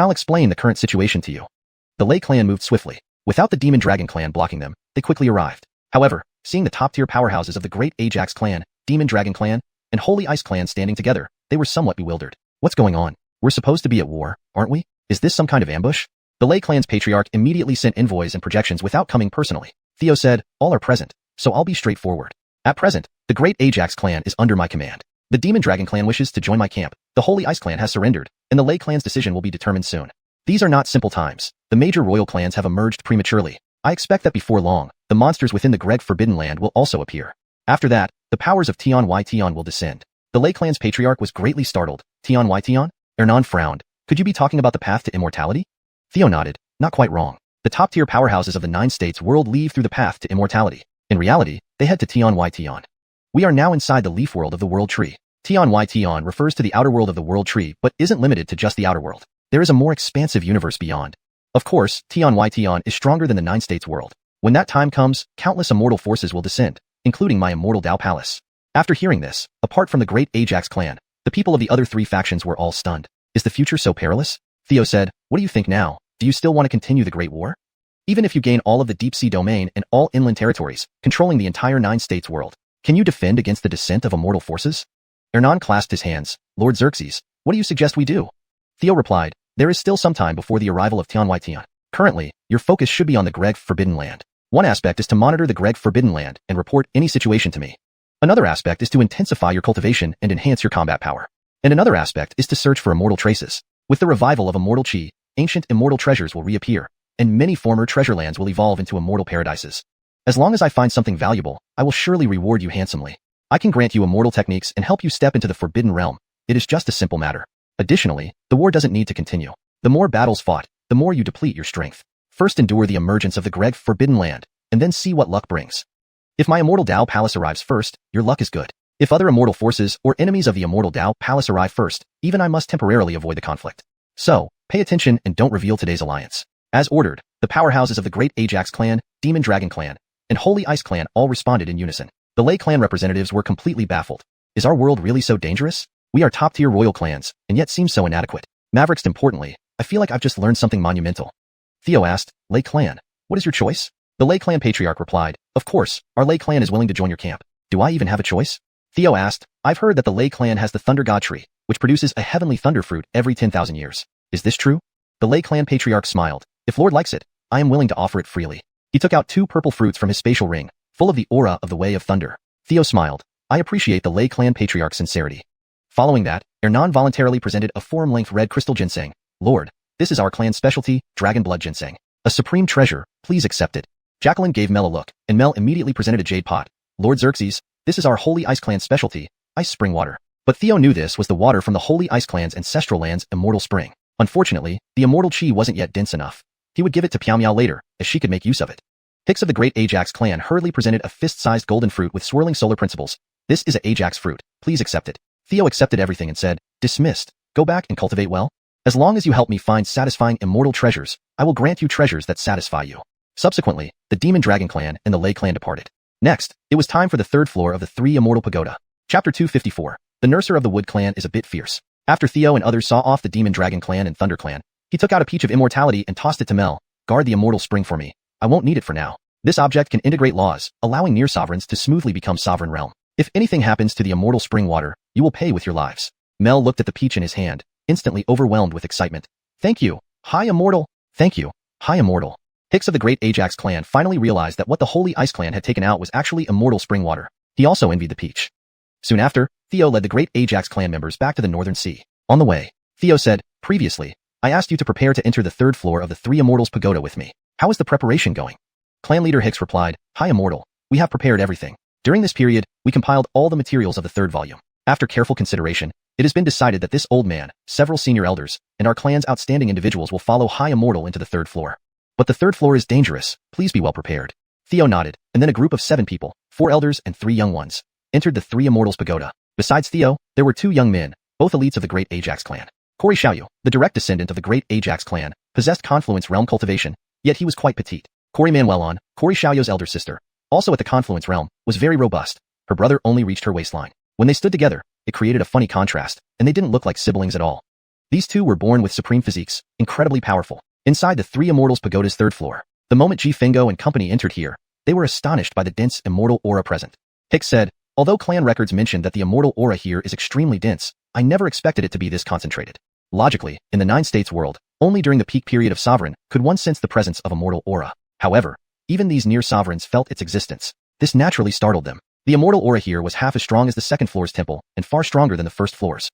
I'll explain the current situation to you. The Lei clan moved swiftly. Without the Demon Dragon clan blocking them, they quickly arrived. However, seeing the top-tier powerhouses of the Great Ajax clan, Demon Dragon clan, and Holy Ice clan standing together, they were somewhat bewildered. What's going on? We're supposed to be at war, aren't we? Is this some kind of ambush? The Lei clan's patriarch immediately sent envoys and projections without coming personally. Theo said, all are present, so I'll be straightforward. At present, the Great Ajax clan is under my command. The Demon Dragon clan wishes to join my camp. The Holy Ice clan has surrendered, and the Lei clan's decision will be determined soon. These are not simple times. The major royal clans have emerged prematurely. I expect that before long, the monsters within the Greg Forbidden Land will also appear. After that, the powers of Tion Y Tion will descend. The Lei clan's patriarch was greatly startled. Tion Y Tion? Ernan frowned. Could you be talking about the path to immortality? Theo nodded. Not quite wrong. The top-tier powerhouses of the 9 states world leave through the path to immortality. In reality, they head to Tion Y Tion. We are now inside the leaf world of the world tree. Tion Y Tion refers to the outer world of the world tree but isn't limited to just the outer world. There is a more expansive universe beyond. Of course, Tion Y Tion is stronger than the 9 states world. When that time comes, countless immortal forces will descend, including my immortal Dao Palace. After hearing this, apart from the Great Ajax clan, the people of the other 3 factions were all stunned. Is the future so perilous? Theo said, what do you think now? Do you still want to continue the Great War? Even if you gain all of the deep sea domain and all inland territories, controlling the entire 9 states world, can you defend against the descent of immortal forces? Ernan clasped his hands. Lord Xerxes, what do you suggest we do? Theo replied, there is still some time before the arrival of Tion Y Tion. Currently, your focus should be on the Greg Forbidden Land. One aspect is to monitor the Greg Forbidden Land and report any situation to me. Another aspect is to intensify your cultivation and enhance your combat power. And another aspect is to search for immortal traces. With the revival of immortal chi, ancient immortal treasures will reappear, and many former treasure lands will evolve into immortal paradises. As long as I find something valuable, I will surely reward you handsomely. I can grant you immortal techniques and help you step into the Forbidden Realm. It is just a simple matter. Additionally, the war doesn't need to continue. The more battles fought, the more you deplete your strength. First endure the emergence of the Greg Forbidden Land, and then see what luck brings. If my immortal Dao Palace arrives first, your luck is good. If other immortal forces or enemies of the immortal Dao Palace arrive first, even I must temporarily avoid the conflict. So, pay attention and don't reveal today's alliance. As ordered, the powerhouses of the Great Ajax clan, Demon Dragon clan, and Holy Ice clan all responded in unison. The Lei clan representatives were completely baffled. Is our world really so dangerous? We are top-tier royal clans, and yet seem so inadequate. Mavericks, importantly, I feel like I've just learned something monumental. Theo asked, Lei clan, what is your choice? The Lei clan patriarch replied, of course, our Lei clan is willing to join your camp. Do I even have a choice? Theo asked, I've heard that the Lei clan has the Thunder God tree, which produces a heavenly thunder fruit every 10,000 years. Is this true? The Lei clan patriarch smiled. If Lord likes it, I am willing to offer it freely. He took out 2 purple fruits from his spatial ring, full of the aura of the Way of Thunder. Theo smiled. I appreciate the Lei clan patriarch's sincerity. Following that, Ernan voluntarily presented a forum-length red crystal ginseng. Lord, this is our clan's specialty, dragon blood ginseng. A supreme treasure, please accept it. Jacqueline gave Mel a look, and Mel immediately presented a jade pot. Lord Xerxes, this is our Holy Ice clan's specialty, ice spring water. But Theo knew this was the water from the Holy Ice clan's ancestral land's immortal spring. Unfortunately, the immortal chi wasn't yet dense enough. He would give it to Piao Miao later, as she could make use of it. Hicks of the Great Ajax clan hurriedly presented a fist-sized golden fruit with swirling solar principles. This is a Ajax fruit, please accept it. Theo accepted everything and said, dismissed. Go back and cultivate well. As long as you help me find satisfying immortal treasures, I will grant you treasures that satisfy you. Subsequently, the Demon Dragon clan and the Lei clan departed. Next, it was time for the 3rd floor of the 3 Immortal Pagoda. Chapter 254. The Nurser of the Wood clan is a bit fierce. After Theo and others saw off the Demon Dragon clan and Thunder clan, he took out a peach of immortality and tossed it to Mel. Guard the immortal spring for me. I won't need it for now. This object can integrate laws, allowing near sovereigns to smoothly become sovereign realm. If anything happens to the immortal spring water, you will pay with your lives. Mel looked at the peach in his hand, instantly overwhelmed with excitement. Thank you, High Immortal. Thank you, High Immortal. Hicks of the Great Ajax clan finally realized that what the Holy Ice clan had taken out was actually immortal spring water. He also envied the peach. Soon after, Theo led the Great Ajax clan members back to the Northern Sea. On the way, Theo said, previously, I asked you to prepare to enter the 3rd floor of the 3 Immortals Pagoda with me. How is the preparation going? Clan leader Hicks replied, High Immortal, we have prepared everything. During this period, we compiled all the materials of the 3rd volume. After careful consideration, it has been decided that this old man, several senior elders, and our clan's outstanding individuals will follow High Immortal into the 3rd floor. But the 3rd floor is dangerous, please be well prepared. Theo nodded, and then a group of 7 people, 4 elders and 3 young ones, entered the 3 Immortals Pagoda. Besides Theo, there were 2 young men, both elites of the Great Ajax clan. Kori Xiaoyu, the direct descendant of the Great Ajax clan, possessed Confluence Realm cultivation, yet he was quite petite. Kori Manuelon, Kori Xiaoyu's elder sister, also at the Confluence Realm, was very robust. Her brother only reached her waistline. When they stood together, it created a funny contrast, and they didn't look like siblings at all. These two were born with supreme physiques, incredibly powerful. Inside the Three Immortals Pagoda's third floor, the moment Ji Fingo and company entered here, they were astonished by the dense immortal aura present. Hicks said, although clan records mentioned that the immortal aura here is extremely dense, I never expected it to be this concentrated. Logically, in the Nine States world, only during the peak period of Sovereign could one sense the presence of immortal aura. However, even these near sovereigns felt its existence. This naturally startled them. The immortal aura here was half as strong as the second floor's temple and far stronger than the first floor's.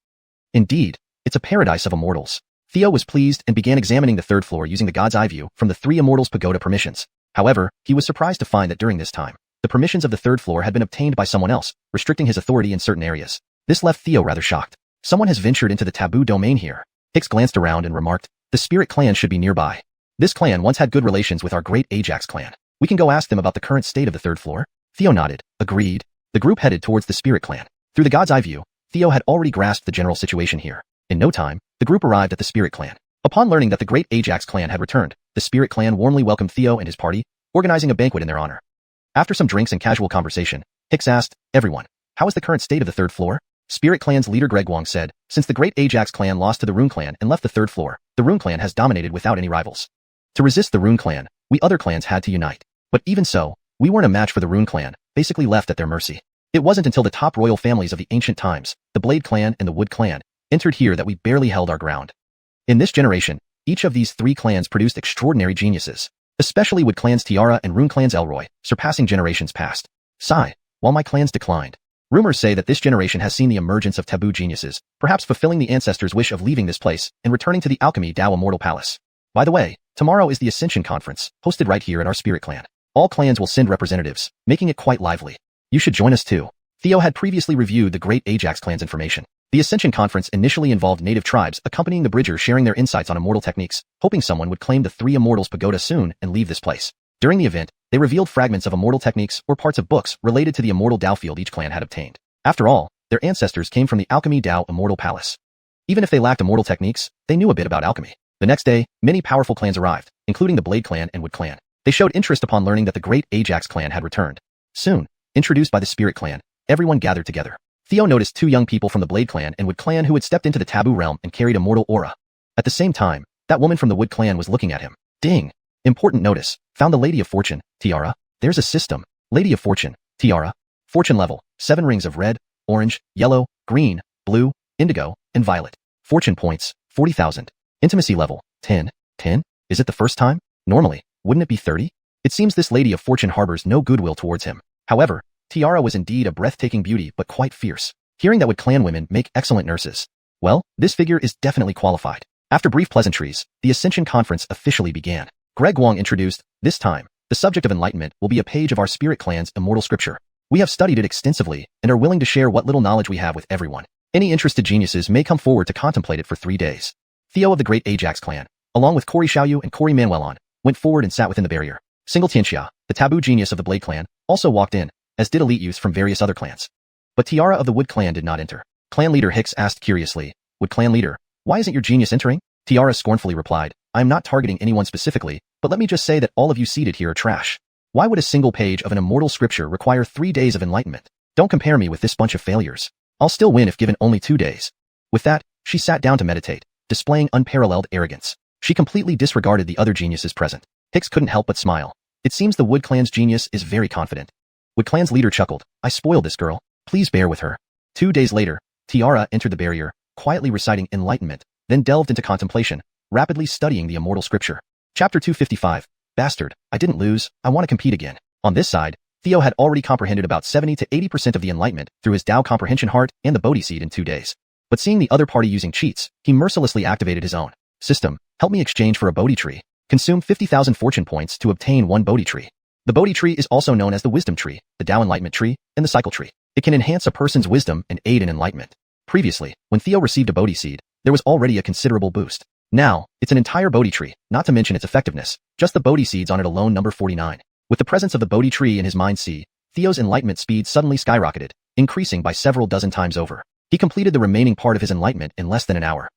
Indeed, it's a paradise of immortals. Theo was pleased and began examining the third floor using the God's Eye view from the Three Immortals Pagoda permissions. However, he was surprised to find that during this time, the permissions of the third floor had been obtained by someone else, restricting his authority in certain areas. This left Theo rather shocked. Someone has ventured into the taboo domain here. Hicks glanced around and remarked, the Spirit clan should be nearby. This clan once had good relations with our great Ajax clan. We can go ask them about the current state of the third floor. Theo nodded, agreed. The group headed towards the Spirit clan. Through the God's Eye view, Theo had already grasped the general situation here. In no time, the group arrived at the Spirit clan. Upon learning that the great Ajax clan had returned, the Spirit clan warmly welcomed Theo and his party, organizing a banquet in their honor. After some drinks and casual conversation, Hicks asked, everyone, how is the current state of the third floor? Spirit clan's leader Greg Wong said, since the great Ajax clan lost to the Rune clan and left the third floor, the Rune clan has dominated without any rivals. To resist the Rune clan, we other clans had to unite. But even so, we weren't a match for the Rune clan, basically left at their mercy. It wasn't until the top royal families of the ancient times, the Blade clan and the Wood clan, entered here that we barely held our ground. In this generation, each of these three clans produced extraordinary geniuses, especially Wood clan's Tiara and Rune clan's Elroy, surpassing generations past. Sigh, while my clans declined. Rumors say that this generation has seen the emergence of taboo geniuses, perhaps fulfilling the ancestors' wish of leaving this place and returning to the Alchemy Dao Immortal Palace. By the way, tomorrow is the Ascension Conference, hosted right here at our Spirit clan. All clans will send representatives, making it quite lively. You should join us too. Theo had previously reviewed the great Ajax clan's information. The Ascension Conference initially involved native tribes accompanying the Bridger sharing their insights on immortal techniques, hoping someone would claim the Three Immortals Pagoda soon and leave this place. During the event, they revealed fragments of immortal techniques or parts of books related to the immortal Dao field each clan had obtained. After all, their ancestors came from the Alchemy Dao Immortal Palace. Even if they lacked immortal techniques, they knew a bit about alchemy. The next day, many powerful clans arrived, including the Blade clan and Wood clan. They showed interest upon learning that the great Ajax clan had returned. Soon, introduced by the Spirit clan, everyone gathered together. Theo noticed two young people from the Blade clan and Wood clan who had stepped into the taboo realm and carried immortal aura. At the same time, that woman from the Wood clan was looking at him. Ding! Important notice. Found the Lady of Fortune, Tiara. There's a system. Lady of Fortune, Tiara. Fortune level, 7 rings of red, orange, yellow, green, blue, indigo, and violet. Fortune points, 40,000. Intimacy level, 10. 10? Is it the first time? Normally, wouldn't it be 30? It seems this Lady of Fortune harbors no goodwill towards him. However, Tiara was indeed a breathtaking beauty but quite fierce. Hearing that Wood clan women make excellent nurses. Well, this figure is definitely qualified. After brief pleasantries, the Ascension Conference officially began. Greg Wong introduced, this time, the subject of enlightenment will be a page of our Spirit clan's immortal scripture. We have studied it extensively and are willing to share what little knowledge we have with everyone. Any interested geniuses may come forward to contemplate it for 3 days. Theo of the great Ajax clan, along with Cory Xiaoyu and Cory Manuelon, went forward and sat within the barrier. Single Tianxia, the taboo genius of the Blade clan, also walked in, as did elite youths from various other clans. But Tiara of the Wood clan did not enter. Clan leader Hicks asked curiously, Wood clan leader, why isn't your genius entering? Tiara scornfully replied, I am not targeting anyone specifically, but let me just say that all of you seated here are trash. Why would a single page of an immortal scripture require 3 days of enlightenment? Don't compare me with this bunch of failures. I'll still win if given only 2 days. With that, she sat down to meditate, displaying unparalleled arrogance. She completely disregarded the other geniuses present. Hicks couldn't help but smile. It seems the Wood clan's genius is very confident. Wood clan's leader chuckled, I spoiled this girl. Please bear with her. 2 days later, Tiara entered the barrier, quietly reciting enlightenment, then delved into contemplation, rapidly studying the immortal scripture. Chapter 255. Bastard, I didn't lose, I want to compete again. On this side, Theo had already comprehended about 70 to 80% of the enlightenment through his Dao comprehension heart and the Bodhi seed in 2 days. But seeing the other party using cheats, he mercilessly activated his own system. Help me exchange for a Bodhi tree. Consume 50,000 fortune points to obtain 1 Bodhi tree. The Bodhi tree is also known as the Wisdom tree, the Dao enlightenment tree, and the Cycle tree. It can enhance a person's wisdom and aid in enlightenment. Previously, when Theo received a Bodhi seed, there was already a considerable boost. Now, it's an entire Bodhi tree, not to mention its effectiveness. Just the Bodhi seeds on it alone number 49. With the presence of the Bodhi tree in his mind sea, Theo's enlightenment speed suddenly skyrocketed, increasing by several dozen times over. He completed the remaining part of his enlightenment in less than an hour.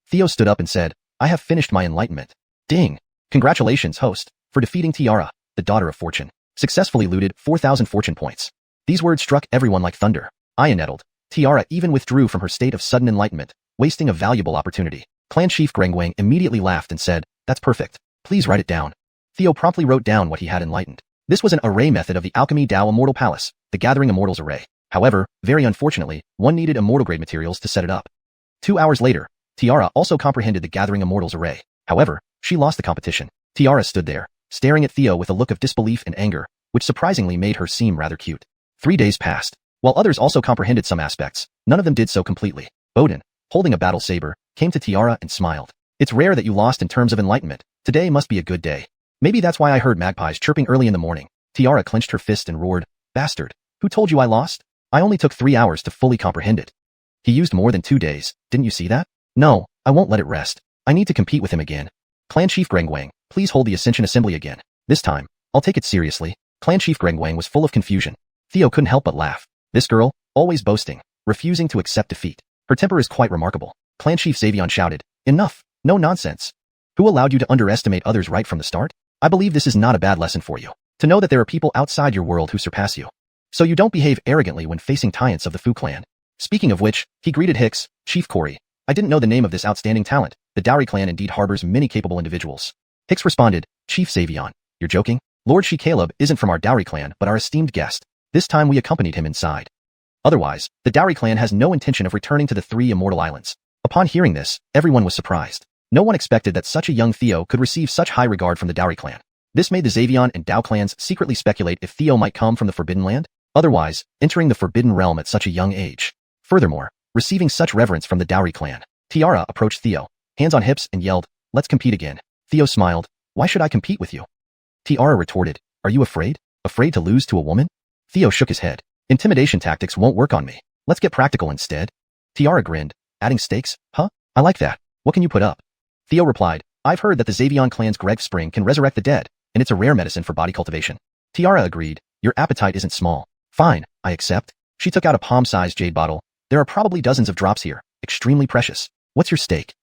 Theo stood up and said, I have finished my enlightenment. Ding! Congratulations, host, for defeating Tiara, the daughter of fortune. Successfully looted 4,000 fortune points. These words struck everyone like thunder. Aya nettled. Tiara even withdrew from her state of sudden enlightenment, wasting a valuable opportunity. Clan Chief Grengwang immediately laughed and said, "That's perfect. Please write it down." Theo promptly wrote down what he had enlightened. This was an array method of the Alchemy Dao Immortal Palace, the Gathering Immortals array. However, very unfortunately, one needed immortal grade materials to set it up. 2 hours later, Tiara also comprehended the Gathering Immortals array. However, she lost the competition. Tiara stood there, staring at Theo with a look of disbelief and anger, which surprisingly made her seem rather cute. 3 days passed. While others also comprehended some aspects, none of them did so completely. Odin, holding a battle saber, came to Tiara and smiled. "It's rare that you lost in terms of enlightenment. Today must be a good day. Maybe that's why I heard magpies chirping early in the morning." Tiara clenched her fist and roared, "Bastard! Who told you I lost? I only took 3 hours to fully comprehend it. He used more than 2 days, didn't you see that? No, I won't let it rest. I need to compete with him again. Clan Chief Grengwang, please hold the Ascension Assembly again. This time, I'll take it seriously." Clan Chief Grengwang was full of confusion. Theo couldn't help but laugh. This girl, always boasting, refusing to accept defeat. Her temper is quite remarkable. Clan Chief Xavion shouted, "Enough, no nonsense. Who allowed you to underestimate others right from the start? I believe this is not a bad lesson for you. To know that there are people outside your world who surpass you. So you don't behave arrogantly when facing Tyrants of the Fu clan." Speaking of which, he greeted Hicks, "Chief Corey. I didn't know the name of this outstanding talent. The Dowry clan indeed harbors many capable individuals." Hicks responded, "Chief Xavion, you're joking? Lord Shi Caleb isn't from our Dowry clan but our esteemed guest. This time we accompanied him inside. Otherwise, the Dowry clan has no intention of returning to the 3 immortal islands." Upon hearing this, everyone was surprised. No one expected that such a young Theo could receive such high regard from the Dowry clan. This made the Xavion and Dao clans secretly speculate if Theo might come from the Forbidden Land, otherwise, entering the Forbidden Realm at such a young age. Furthermore, receiving such reverence from the Dowry clan, Tiara approached Theo, hands on hips, and yelled, "Let's compete again." Theo smiled, "Why should I compete with you?" Tiara retorted, "Are you afraid? Afraid to lose to a woman?" Theo shook his head. "Intimidation tactics won't work on me. Let's get practical instead." Tiara grinned, adding, "Stakes? Huh? I like that. What can you put up?" Theo replied, "I've heard that the Xavion clan's Greg Spring can resurrect the dead, and it's a rare medicine for body cultivation." Tiara agreed, "Your appetite isn't small. Fine, I accept." She took out a palm-sized jade bottle. "There are probably dozens of drops here, extremely precious. What's your stake?"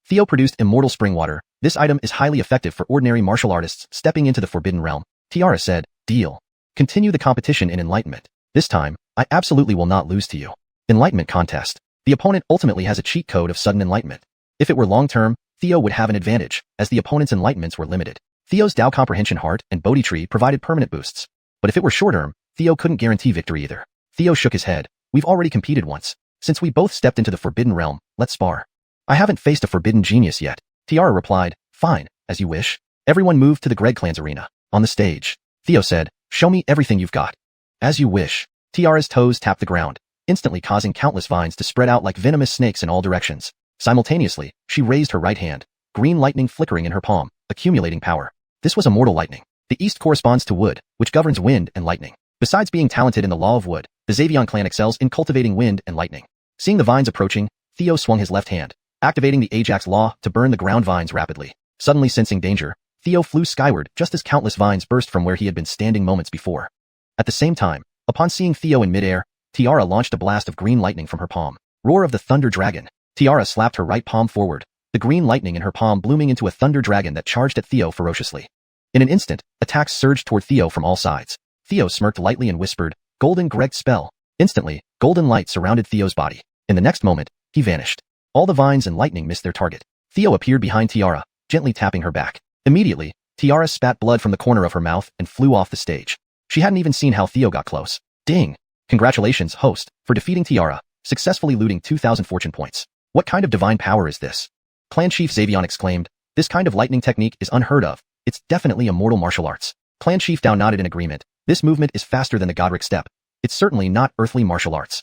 Theo produced immortal spring water. This item is highly effective for ordinary martial artists stepping into the Forbidden Realm. Tiara said, "Deal. Continue the competition in enlightenment. This time, I absolutely will not lose to you." Enlightenment contest. The opponent ultimately has a cheat code of sudden enlightenment. If it were long-term, Theo would have an advantage, as the opponent's enlightenments were limited. Theo's Dao Comprehension Heart and Bodhi Tree provided permanent boosts. But if it were short-term, Theo couldn't guarantee victory either. Theo shook his head. "We've already competed once. Since we both stepped into the Forbidden Realm, let's spar." "I haven't faced a Forbidden Genius yet." Tiara replied, "Fine, as you wish." Everyone moved to the Greg clan's arena. On the stage, Theo said, "Show me everything you've got." "As you wish." Tiara's toes tapped the ground, instantly causing countless vines to spread out like venomous snakes in all directions. Simultaneously, she raised her right hand, green lightning flickering in her palm, accumulating power. This was immortal lightning. The east corresponds to wood, which governs wind and lightning. Besides being talented in the law of wood, the Xavion clan excels in cultivating wind and lightning. Seeing the vines approaching, Theo swung his left hand, activating the Ajax law to burn the ground vines rapidly. Suddenly sensing danger, Theo flew skyward just as countless vines burst from where he had been standing moments before. At the same time, upon seeing Theo in midair, Tiara launched a blast of green lightning from her palm. Roar of the Thunder Dragon. Tiara slapped her right palm forward, the green lightning in her palm blooming into a thunder dragon that charged at Theo ferociously. In an instant, attacks surged toward Theo from all sides. Theo smirked lightly and whispered, "Golden Greg spell." Instantly, golden light surrounded Theo's body. In the next moment, he vanished. All the vines and lightning missed their target. Theo appeared behind Tiara, gently tapping her back. Immediately, Tiara spat blood from the corner of her mouth and flew off the stage. She hadn't even seen how Theo got close. Ding! Congratulations, host, for defeating Tiara, successfully looting 2,000 fortune points. What kind of divine power is this? Clan Chief Xavion exclaimed, "This kind of lightning technique is unheard of. It's definitely immortal martial arts." Clan Chief Dao nodded in agreement. "This movement is faster than the Godric step. It's certainly not earthly martial arts."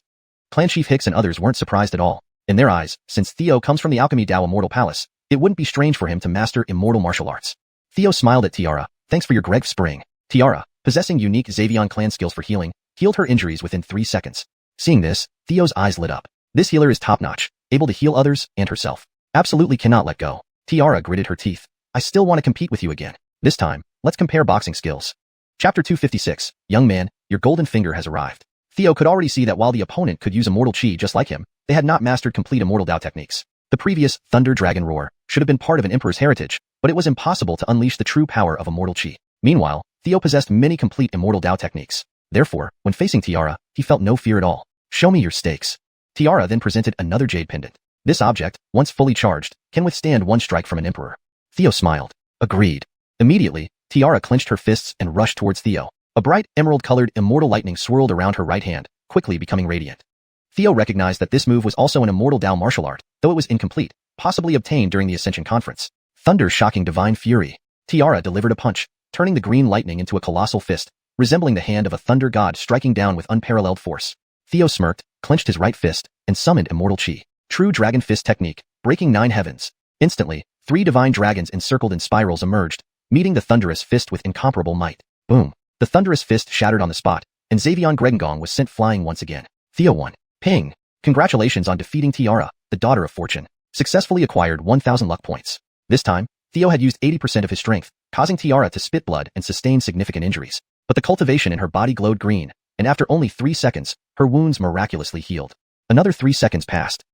Clan Chief Hicks and others weren't surprised at all. In their eyes, since Theo comes from the Alchemy Dao Immortal Palace, it wouldn't be strange for him to master immortal martial arts. Theo smiled at Tiara. "Thanks for your Greg Spring." Tiara, possessing unique Xavion clan skills for healing, healed her injuries within 3 seconds. Seeing this, Theo's eyes lit up. This healer is top-notch, able to heal others and herself. Absolutely cannot let go. Tiara gritted her teeth. "I still want to compete with you again. This time, let's compare boxing skills." Chapter 256, Young man, your golden finger has arrived. Theo could already see that while the opponent could use immortal chi just like him, they had not mastered complete immortal Dao techniques. The previous Thunder Dragon Roar should have been part of an emperor's heritage, but it was impossible to unleash the true power of immortal chi. Meanwhile, Theo possessed many complete immortal Dao techniques. Therefore, when facing Tiara, he felt no fear at all. "Show me your stakes." Tiara then presented another jade pendant. This object, once fully charged, can withstand one strike from an emperor. Theo smiled. Agreed. Immediately, Tiara clenched her fists and rushed towards Theo. A bright, emerald-colored immortal lightning swirled around her right hand, quickly becoming radiant. Theo recognized that this move was also an immortal Dao martial art, though it was incomplete, possibly obtained during the Ascension Conference. Thunder's shocking divine fury. Tiara delivered a punch, turning the green lightning into a colossal fist, resembling the hand of a thunder god striking down with unparalleled force. Theo smirked, clenched his right fist, and summoned immortal chi. True dragon fist technique, breaking 9 heavens. Instantly, 3 divine dragons encircled in spirals emerged, meeting the thunderous fist with incomparable might. Boom. The thunderous fist shattered on the spot, and Xavion Gregengong was sent flying once again. Theo won. Ping. Congratulations on defeating Tiara, the daughter of fortune. Successfully acquired 1,000 luck points. This time, Theo had used 80% of his strength, causing Tiara to spit blood and sustain significant injuries. But the cultivation in her body glowed green, and after only 3 seconds, her wounds miraculously healed. Another 3 seconds passed.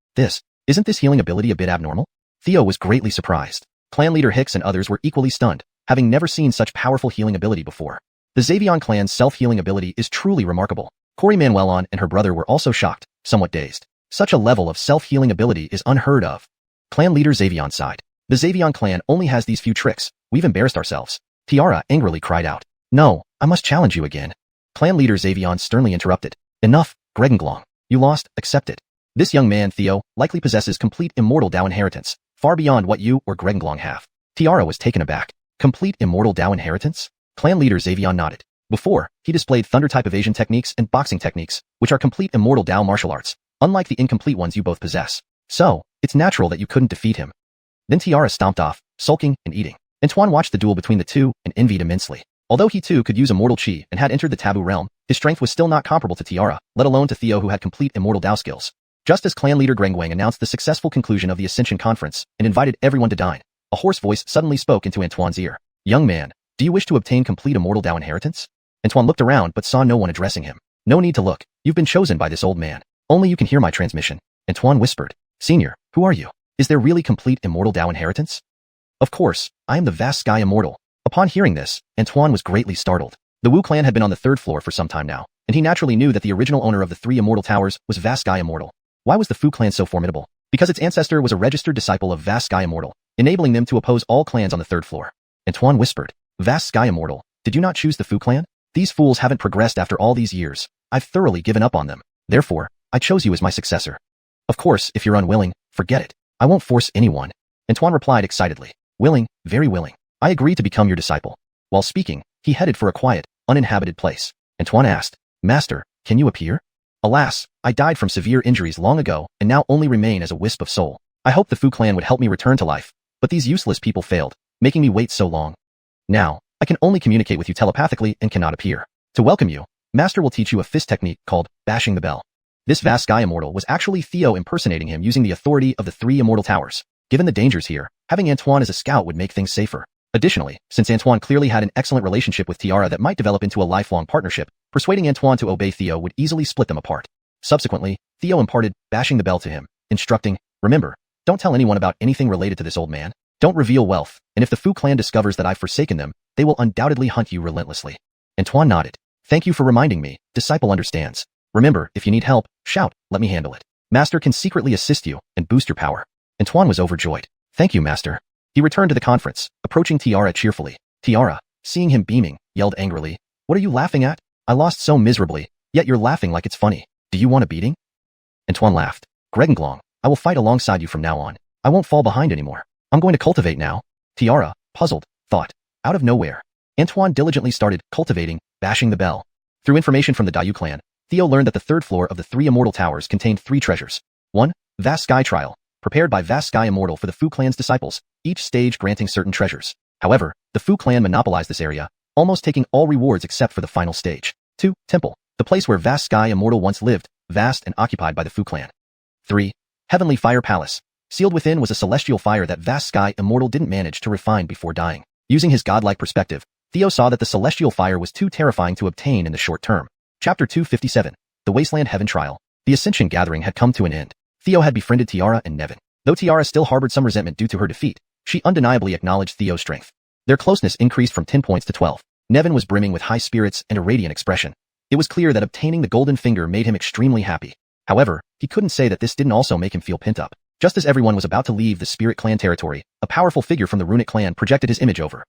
Isn't this healing ability a bit abnormal? Theo was greatly surprised. Clan leader Hicks and others were equally stunned, having never seen such powerful healing ability before. The Xavion clan's self-healing ability is truly remarkable. Cori Manuelon and her brother were also shocked, somewhat dazed. Such a level of self-healing ability is unheard of. Clan leader Xavion sighed. The Xavion clan only has these few tricks. We've embarrassed ourselves. Tiara angrily cried out. No, I must challenge you again. Clan leader Xavion sternly interrupted. Enough, Gregengong. You lost, accept it. This young man, Theo, likely possesses complete immortal Dao inheritance, far beyond what you or Gregengong have. Tiara was taken aback. Complete immortal Dao inheritance? Clan leader Xavion nodded. Before, he displayed thunder-type evasion techniques and boxing techniques, which are complete immortal Dao martial arts, unlike the incomplete ones you both possess. So, it's natural that you couldn't defeat him. Then Tiara stomped off, sulking and eating. Antoine watched the duel between the two and envied immensely. Although he too could use immortal chi and had entered the taboo realm, his strength was still not comparable to Tiara, let alone to Theo who had complete immortal Dao skills. Just as clan leader Gregengong announced the successful conclusion of the Ascension Conference and invited everyone to dine, a hoarse voice suddenly spoke into Antoine's ear. Young man, do you wish to obtain complete immortal Dao inheritance? Antoine looked around but saw no one addressing him. No need to look. You've been chosen by this old man. Only you can hear my transmission. Antoine whispered. Senior, who are you? Is there really complete immortal Dao inheritance? Of course, I am the vast sky immortal. Upon hearing this, Antoine was greatly startled. The Wu clan had been on the 3rd floor for some time now, and he naturally knew that the original owner of the 3 immortal towers was Vast Sky Immortal. Why was the Fu clan so formidable? Because its ancestor was a registered disciple of Vast Sky Immortal, enabling them to oppose all clans on the 3rd floor. Antoine whispered. Vast Sky Immortal, did you not choose the Fu clan? These fools haven't progressed after all these years. I've thoroughly given up on them. Therefore, I chose you as my successor. Of course, if you're unwilling, forget it. I won't force anyone. Antoine replied excitedly. Willing, very willing. I agree to become your disciple. While speaking, he headed for a quiet, uninhabited place. Antoine asked, Master, can you appear? Alas, I died from severe injuries long ago and now only remain as a wisp of soul. I hoped the Fu clan would help me return to life, but these useless people failed, making me wait so long. Now, I can only communicate with you telepathically and cannot appear. To welcome you, Master will teach you a fist technique called bashing the bell. This Vast Sky Immortal was actually Theo impersonating him using the authority of the 3 immortal towers. Given the dangers here, having Antoine as a scout would make things safer. Additionally, since Antoine clearly had an excellent relationship with Tiara that might develop into a lifelong partnership, persuading Antoine to obey Theo would easily split them apart. Subsequently, Theo imparted bashing the bell to him, instructing, remember, don't tell anyone about anything related to this old man. Don't reveal wealth, and if the Fu clan discovers that I've forsaken them, they will undoubtedly hunt you relentlessly. Antoine nodded. Thank you for reminding me. Disciple understands. Remember, if you need help, shout, let me handle it. Master can secretly assist you and boost your power. Antoine was overjoyed. Thank you, Master. He returned to the conference, approaching Tiara cheerfully. Tiara, seeing him beaming, yelled angrily, what are you laughing at? I lost so miserably, yet you're laughing like it's funny. Do you want a beating? Antoine laughed. Gregengong, I will fight alongside you from now on. I won't fall behind anymore. I'm going to cultivate now. Tiara, puzzled, thought. Out of nowhere, Antoine diligently started cultivating, bashing the bell. Through information from the Dayu clan, Theo learned that the 3rd floor of the 3 immortal towers contained 3 treasures. 1. Vast Sky Trial, prepared by Vast Sky Immortal for the Fu clan's disciples, each stage granting certain treasures. However, the Fu clan monopolized this area, almost taking all rewards except for the final stage. 2. Temple, the place where Vast Sky Immortal once lived, vast and occupied by the Fu clan. 3. Heavenly Fire Palace. Sealed within was a celestial fire that Vast Sky Immortal didn't manage to refine before dying. Using his godlike perspective, Theo saw that the celestial fire was too terrifying to obtain in the short term. Chapter 257. The Wasteland Heaven Trial. The Ascension Gathering had come to an end. Theo had befriended Tiara and Nevin. Though Tiara still harbored some resentment due to her defeat, she undeniably acknowledged Theo's strength. Their closeness increased from 10 points to 12. Nevin was brimming with high spirits and a radiant expression. It was clear that obtaining the golden finger made him extremely happy. However, he couldn't say that this didn't also make him feel pent up. Just as everyone was about to leave the Spirit Clan territory, a powerful figure from the Runic Clan projected his image over.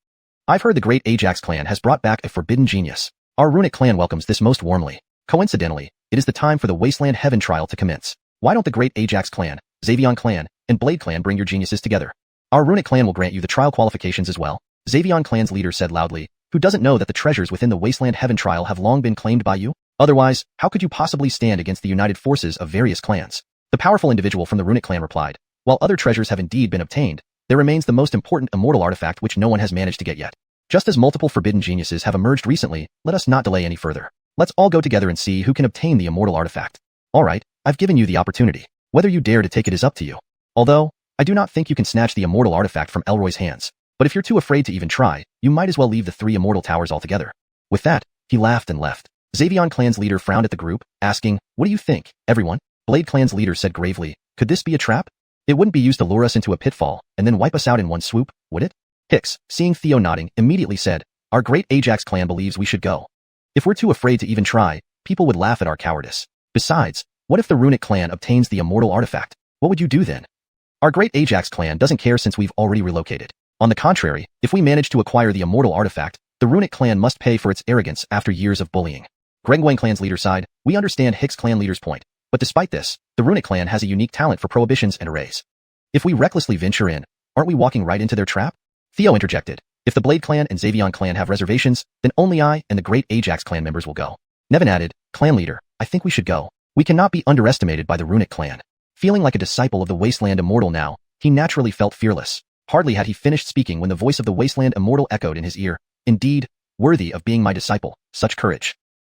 I've heard the great Ajax clan has brought back a forbidden genius. Our Runic Clan welcomes this most warmly. Coincidentally, it is the time for the Wasteland Heaven trial to commence. Why don't the great Ajax clan, Xavion clan, and Blade clan bring your geniuses together? Our Runic Clan will grant you the trial qualifications as well. Xavion clan's leader said loudly. Who doesn't know that the treasures within the Wasteland Heaven trial have long been claimed by you? Otherwise, how could you possibly stand against the united forces of various clans? The powerful individual from the Runic Clan replied. While other treasures have indeed been obtained, there remains the most important immortal artifact which no one has managed to get yet. Just as multiple forbidden geniuses have emerged recently, let us not delay any further. Let's all go together and see who can obtain the immortal artifact. Alright, I've given you the opportunity. Whether you dare to take it is up to you. Although, I do not think you can snatch the immortal artifact from Elroy's hands. But if you're too afraid to even try, you might as well leave the 3 immortal towers altogether. With that, he laughed and left. Xavion clan's leader frowned at the group, asking, what do you think, everyone? Blade clan's leader said gravely, could this be a trap? It wouldn't be used to lure us into a pitfall, and then wipe us out in one swoop, would it? Hicks, seeing Theo nodding, immediately said, our great Ajax clan believes we should go. If we're too afraid to even try, people would laugh at our cowardice. Besides, what if the Runic Clan obtains the immortal artifact? What would you do then? Our great Ajax clan doesn't care since we've already relocated. On the contrary, if we manage to acquire the immortal artifact, the Runic Clan must pay for its arrogance after years of bullying. Grengwang clan's leader sighed, we understand Hicks clan leader's point, but despite this, the Runic Clan has a unique talent for prohibitions and arrays. If we recklessly venture in, aren't we walking right into their trap? Theo interjected, if the Blade clan and Xavion clan have reservations, then only I and the great Ajax clan members will go. Nevin added, clan leader, I think we should go. We cannot be underestimated by the Runic Clan. Feeling like a disciple of the Wasteland Immortal now, he naturally felt fearless. Hardly had he finished speaking when the voice of the Wasteland Immortal echoed in his ear. Indeed, worthy of being my disciple, such courage.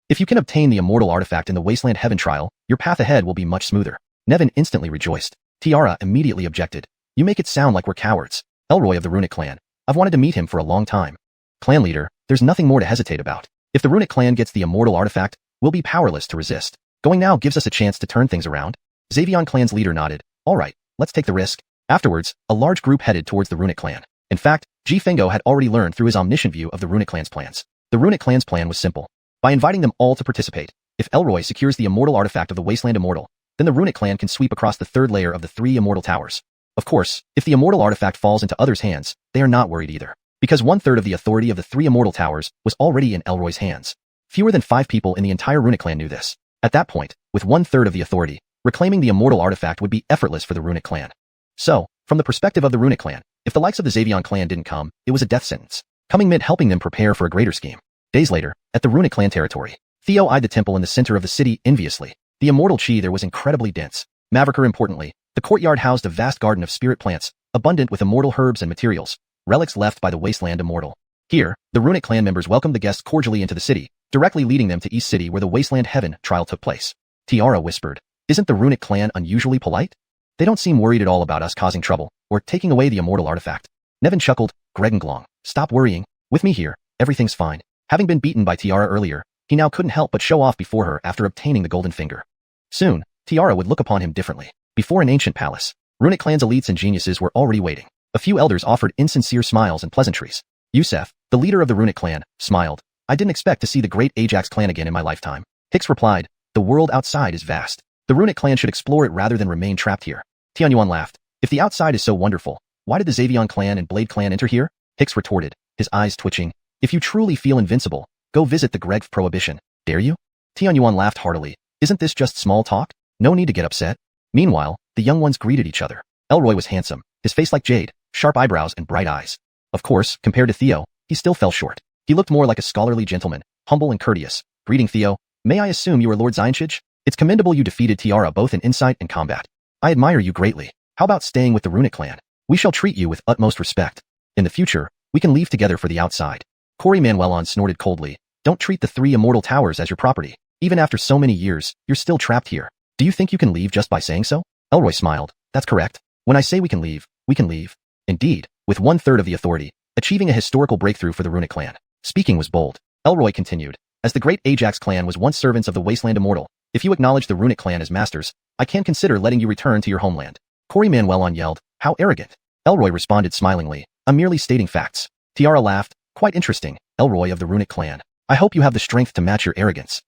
If you can obtain the immortal artifact in the Wasteland Heaven trial, your path ahead will be much smoother. Nevin instantly rejoiced. Tiara immediately objected. You make it sound like we're cowards. Elroy of the Runic Clan. I've wanted to meet him for a long time. Clan leader, there's nothing more to hesitate about. If the Runic Clan gets the immortal artifact, we'll be powerless to resist. Going now gives us a chance to turn things around. Xavion clan's leader nodded. Alright, let's take the risk. Afterwards, a large group headed towards the Runic Clan. In fact, Ji Fengo had already learned through his omniscient view of the Runic Clan's plans. The Runic Clan's plan was simple. By inviting them all to participate, if Elroy secures the immortal artifact of the Wasteland Immortal, then the Runic Clan can sweep across the 3rd layer of the 3 immortal towers. Of course, if the immortal artifact falls into others' hands, they are not worried either. Because 1/3 of the authority of the 3 immortal towers was already in Elroy's hands. Fewer than 5 people in the entire Runic Clan knew this. At that point, with 1/3 of the authority, reclaiming the immortal artifact would be effortless for the Runic Clan. So, from the perspective of the Runic Clan, if the likes of the Xavion clan didn't come, it was a death sentence. Coming meant helping them prepare for a greater scheme. Days later, at the Runic Clan territory, Theo eyed the temple in the center of the city enviously. The immortal chi there was incredibly dense. Mavericker importantly, the courtyard housed a vast garden of spirit plants, abundant with immortal herbs and materials, relics left by the Wasteland Immortal. Here, the Runic Clan members welcomed the guests cordially into the city, directly leading them to East City where the Wasteland Heaven trial took place. Tiara whispered, isn't the Runic Clan unusually polite? They don't seem worried at all about us causing trouble, or taking away the immortal artifact. Nevin chuckled, Gregenglong, stop worrying, with me here, everything's fine. Having been beaten by Tiara earlier, he now couldn't help but show off before her after obtaining the golden finger. Soon, Tiara would look upon him differently. Before an ancient palace, Runic Clan's elites and geniuses were already waiting. A few elders offered insincere smiles and pleasantries. Yusef, the leader of the Runic Clan, smiled. I didn't expect to see the great Ajax clan again in my lifetime. Hicks replied, the world outside is vast. The Runic Clan should explore it rather than remain trapped here. Tianyuan laughed. If the outside is so wonderful, why did the Xavion clan and Blade clan enter here? Hicks retorted, his eyes twitching. If you truly feel invincible, go visit the Gregf Prohibition. Dare you? Tianyuan laughed heartily. Isn't this just small talk? No need to get upset. Meanwhile, the young ones greeted each other. Elroy was handsome, his face like jade, sharp eyebrows and bright eyes. Of course, compared to Theo, he still fell short. He looked more like a scholarly gentleman, humble and courteous. Greeting Theo, may I assume you are Lord Zynchich? It's commendable you defeated Tiara both in insight and combat. I admire you greatly. How about staying with the Runic Clan? We shall treat you with utmost respect. In the future, we can leave together for the outside. Corey Manuelon snorted coldly. Don't treat the 3 immortal towers as your property. Even after so many years, you're still trapped here. Do you think you can leave just by saying so? Elroy smiled. That's correct. When I say we can leave, we can leave. Indeed, with 1/3 of the authority, achieving a historical breakthrough for the Runic Clan. Speaking was bold. Elroy continued. As the great Ajax clan was once servants of the Wasteland Immortal, if you acknowledge the Runic Clan as masters, I can consider letting you return to your homeland. Corey Manuelon yelled, how arrogant. Elroy responded smilingly, I'm merely stating facts. Tiara laughed, quite interesting, Elroy of the Runic Clan. I hope you have the strength to match your arrogance.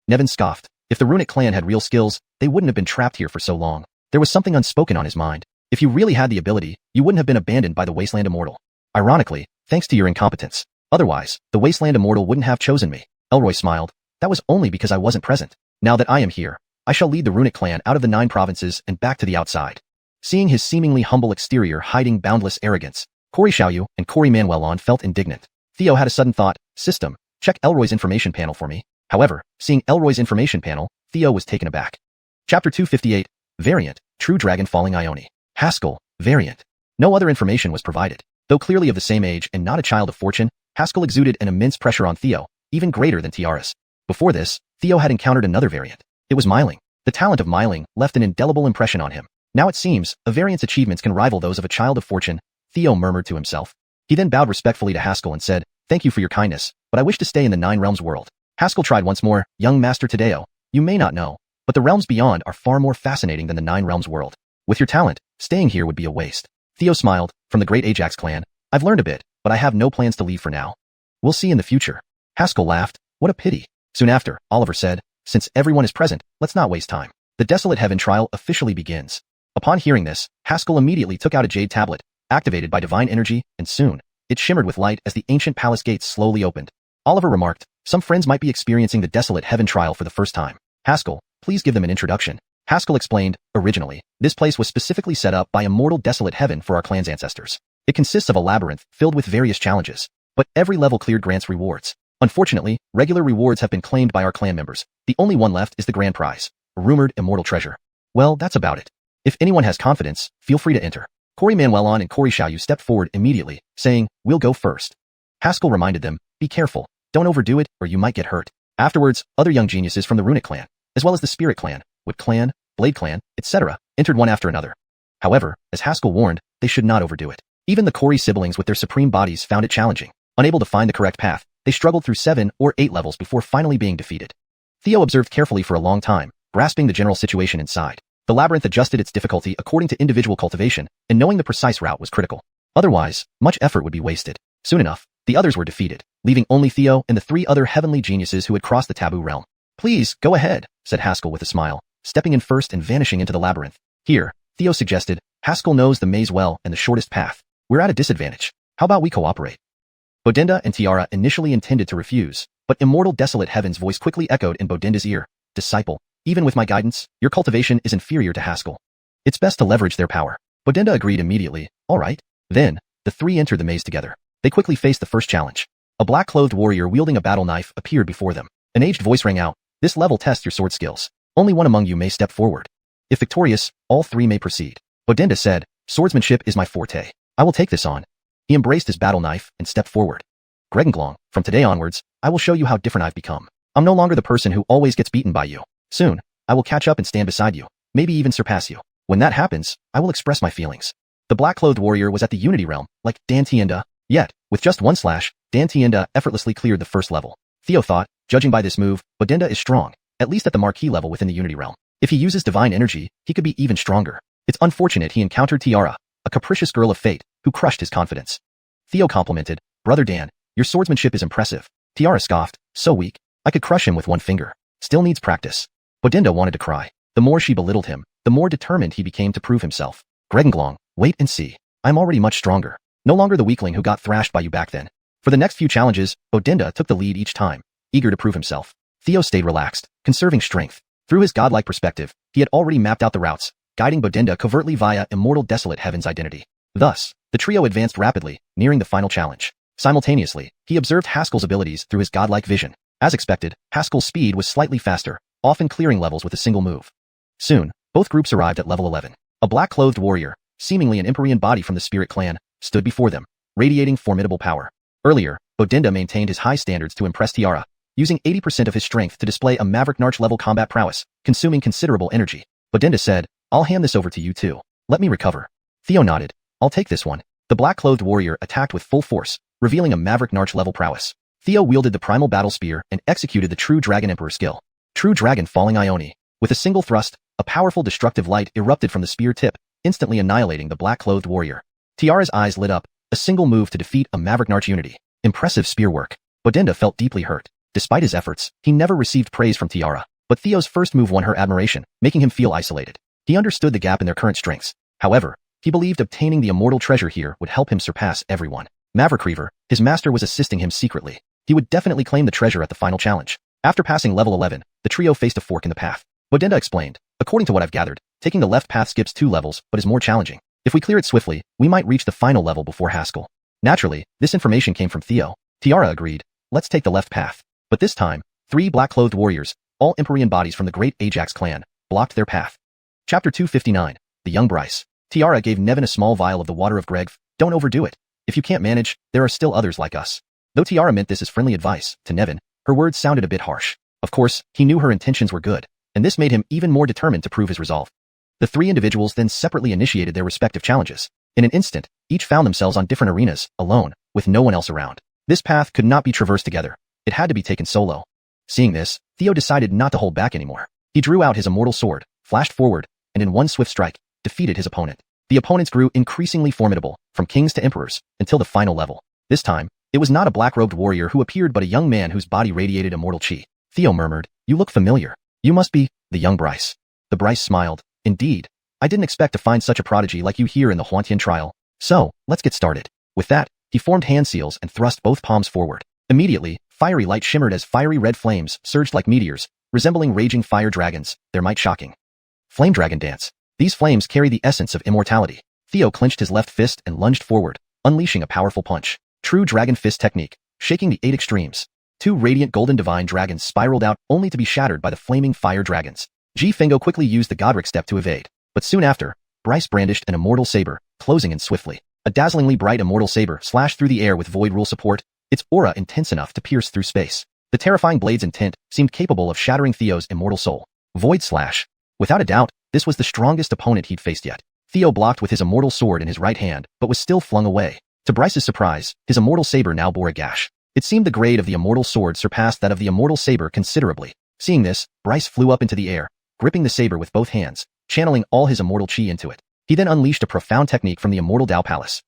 Nevin scoffed. If the Runic Clan had real skills, they wouldn't have been trapped here for so long. There was something unspoken on his mind. If you really had the ability, you wouldn't have been abandoned by the Wasteland Immortal. Ironically, thanks to your incompetence. Otherwise, the Wasteland Immortal wouldn't have chosen me. Elroy smiled. That was only because I wasn't present. Now that I am here, I shall lead the Runic clan out of the 9 provinces and back to the outside. Seeing his seemingly humble exterior hiding boundless arrogance, Mangekyō and Mangekyō felt indignant. Theo had a sudden thought. System, check Elroy's information panel for me. However, seeing Elroy's information panel, Theo was taken aback. Chapter 258, Variant, True Dragon Falling Ione. Haskell, Variant. No other information was provided. Though clearly of the same age and not a child of fortune, Haskell exuded an immense pressure on Theo, even greater than Tiara's. Before this, Theo had encountered another variant. It was Myling. The talent of Myling left an indelible impression on him. Now it seems, a variant's achievements can rival those of a child of fortune, Theo murmured to himself. He then bowed respectfully to Haskell and said, Thank you for your kindness, but I wish to stay in the 9 realms world. Haskell tried once more. Young Master Tadeo, you may not know, but the realms beyond are far more fascinating than the 9 realms world. With your talent, staying here would be a waste. Theo smiled. From the great Ajax clan, I've learned a bit, but I have no plans to leave for now. We'll see in the future. Haskell laughed. What a pity. Soon after, Oliver said, Since everyone is present, let's not waste time. The Desolate Heaven trial officially begins. Upon hearing this, Haskell immediately took out a jade tablet, activated by divine energy, and soon, it shimmered with light as the ancient palace gates slowly opened. Oliver remarked, Some friends might be experiencing the Desolate Heaven trial for the first time. Haskell, please give them an introduction. Haskell explained, Originally, this place was specifically set up by Immortal Desolate Heaven for our clan's ancestors. It consists of a labyrinth filled with various challenges, but every level cleared grants rewards. Unfortunately, regular rewards have been claimed by our clan members. The only one left is the grand prize, a rumored immortal treasure. Well, that's about it. If anyone has confidence, feel free to enter. Mangekyō and Mangekyō stepped forward immediately, saying, We'll go first. Haskell reminded them, Be careful, don't overdo it or you might get hurt. Afterwards, other young geniuses from the Runic clan, as well as the Spirit clan, Wood clan, Blade clan, etc., entered one after another. However, as Haskell warned, they should not overdo it. Even the Kori siblings with their supreme bodies found it challenging. Unable to find the correct path, they struggled through 7 or 8 levels before finally being defeated. Theo observed carefully for a long time, grasping the general situation inside. The labyrinth adjusted its difficulty according to individual cultivation, and knowing the precise route was critical. Otherwise, much effort would be wasted. Soon enough, the others were defeated, leaving only Theo and the 3 other heavenly geniuses who had crossed the taboo realm. Please, go ahead, said Haskell with a smile, stepping in first and vanishing into the labyrinth. Here, Theo suggested, Haskell knows the maze well and the shortest path. We're at a disadvantage. How about we cooperate? Bodenda and Tiara initially intended to refuse, but Immortal Desolate Heaven's voice quickly echoed in Bodenda's ear. Disciple, even with my guidance, your cultivation is inferior to Haskell. It's best to leverage their power. Bodenda agreed immediately. All right. Then, the 3 entered the maze together. They quickly faced the first challenge. A black-clothed warrior wielding a battle knife appeared before them. An aged voice rang out. This level tests your sword skills. Only one among you may step forward. If victorious, all 3 may proceed. Bodenda said, Swordsmanship is my forte. I will take this on. He embraced his battle knife and stepped forward. Gregenglong, from today onwards, I will show you how different I've become. I'm no longer the person who always gets beaten by you. Soon, I will catch up and stand beside you, maybe even surpass you. When that happens, I will express my feelings. The black-clothed warrior was at the Unity realm, like Dan Tienda. Yet, with just one slash, Dan Tienda effortlessly cleared the first level. Theo thought, judging by this move, Bodenda is strong, at least at the marquee level within the Unity realm. If he uses divine energy, he could be even stronger. It's unfortunate he encountered Tiara, a capricious girl of fate, who crushed his confidence. Theo complimented, Brother Dan, your swordsmanship is impressive. Tiara scoffed, so weak, I could crush him with one finger. Still needs practice. Bodenda wanted to cry. The more she belittled him, the more determined he became to prove himself. Gregenglong, wait and see. I'm already much stronger. No longer the weakling who got thrashed by you back then. For the next few challenges, Bodenda took the lead each time, eager to prove himself. Theo stayed relaxed, conserving strength. Through his godlike perspective, he had already mapped out the routes, guiding Bodenda covertly via Immortal Desolate Heaven's identity. Thus, the trio advanced rapidly, nearing the final challenge. Simultaneously, he observed Haskell's abilities through his godlike vision. As expected, Haskell's speed was slightly faster, often clearing levels with a single move. Soon, both groups arrived at level 11. A black-clothed warrior, seemingly an Empyrean body from the Spirit clan, stood before them, radiating formidable power. Earlier, Bodenda maintained his high standards to impress Tiara, using 80% of his strength to display a Maverick Narch-level combat prowess, consuming considerable energy. Bodenda said, I'll hand this over to you too. Let me recover. Theo nodded. I'll take this one. The black-clothed warrior attacked with full force, revealing a Maverick Narch-level prowess. Theo wielded the primal battle spear and executed the True Dragon Emperor skill. True Dragon Falling Ione. With a single thrust, a powerful destructive light erupted from the spear tip, instantly annihilating the black-clothed warrior. Tiara's eyes lit up, a single move to defeat a Maverick Narch unity. Impressive spear work. Bodenda felt deeply hurt. Despite his efforts, he never received praise from Tiara, but Theo's first move won her admiration, making him feel isolated. He understood the gap in their current strengths. However, He believed obtaining the immortal treasure here would help him surpass everyone. Maverick Reaver, his master, was assisting him secretly. He would definitely claim the treasure at the final challenge. After passing level 11, the trio faced a fork in the path. Bodenda explained, according to what I've gathered, taking the left path skips 2 levels but is more challenging. If we clear it swiftly, we might reach the final level before Haskell. Naturally, this information came from Theo. Tiara agreed, let's take the left path. But this time, 3 black-clothed warriors, all Empyrean bodies from the great Ajax clan, blocked their path. Chapter 259, The Young Bryce. Tiara gave Nevin a small vial of the water of Greg. Don't overdo it. If you can't manage, there are still others like us. Though Tiara meant this as friendly advice, to Nevin, her words sounded a bit harsh. Of course, he knew her intentions were good, and this made him even more determined to prove his resolve. The 3 individuals then separately initiated their respective challenges. In an instant, each found themselves on different arenas, alone, with no one else around. This path could not be traversed together. It had to be taken solo. Seeing this, Theo decided not to hold back anymore. He drew out his immortal sword, flashed forward, and in one swift strike, defeated his opponent. The opponents grew increasingly formidable, from kings to emperors, until the final level. This time, it was not a black-robed warrior who appeared but a young man whose body radiated immortal chi. Theo murmured, "You look familiar. You must be the young Bryce." The Bryce smiled. "Indeed. I didn't expect to find such a prodigy like you here in the Huantian trial. So, let's get started." With that, he formed hand seals and thrust both palms forward. Immediately, fiery light shimmered as fiery red flames surged like meteors, resembling raging fire dragons, their might shocking. Flame Dragon Dance. These flames carry the essence of immortality. Theo clenched his left fist and lunged forward, unleashing a powerful punch. True Dragon Fist technique, shaking the 8 extremes. 2 radiant golden divine dragons spiraled out only to be shattered by the flaming fire dragons. Ji Fengo quickly used the Godric step to evade. But soon after, Bryce brandished an immortal saber, closing in swiftly. A dazzlingly bright immortal saber slashed through the air with void rule support, its aura intense enough to pierce through space. The terrifying blade's intent seemed capable of shattering Theo's immortal soul. Void Slash. Without a doubt, this was the strongest opponent he'd faced yet. Theo blocked with his immortal sword in his right hand, but was still flung away. To Bryce's surprise, his immortal saber now bore a gash. It seemed the grade of the immortal sword surpassed that of the immortal saber considerably. Seeing this, Bryce flew up into the air, gripping the saber with both hands, channeling all his immortal chi into it. He then unleashed a profound technique from the immortal Dao Palace.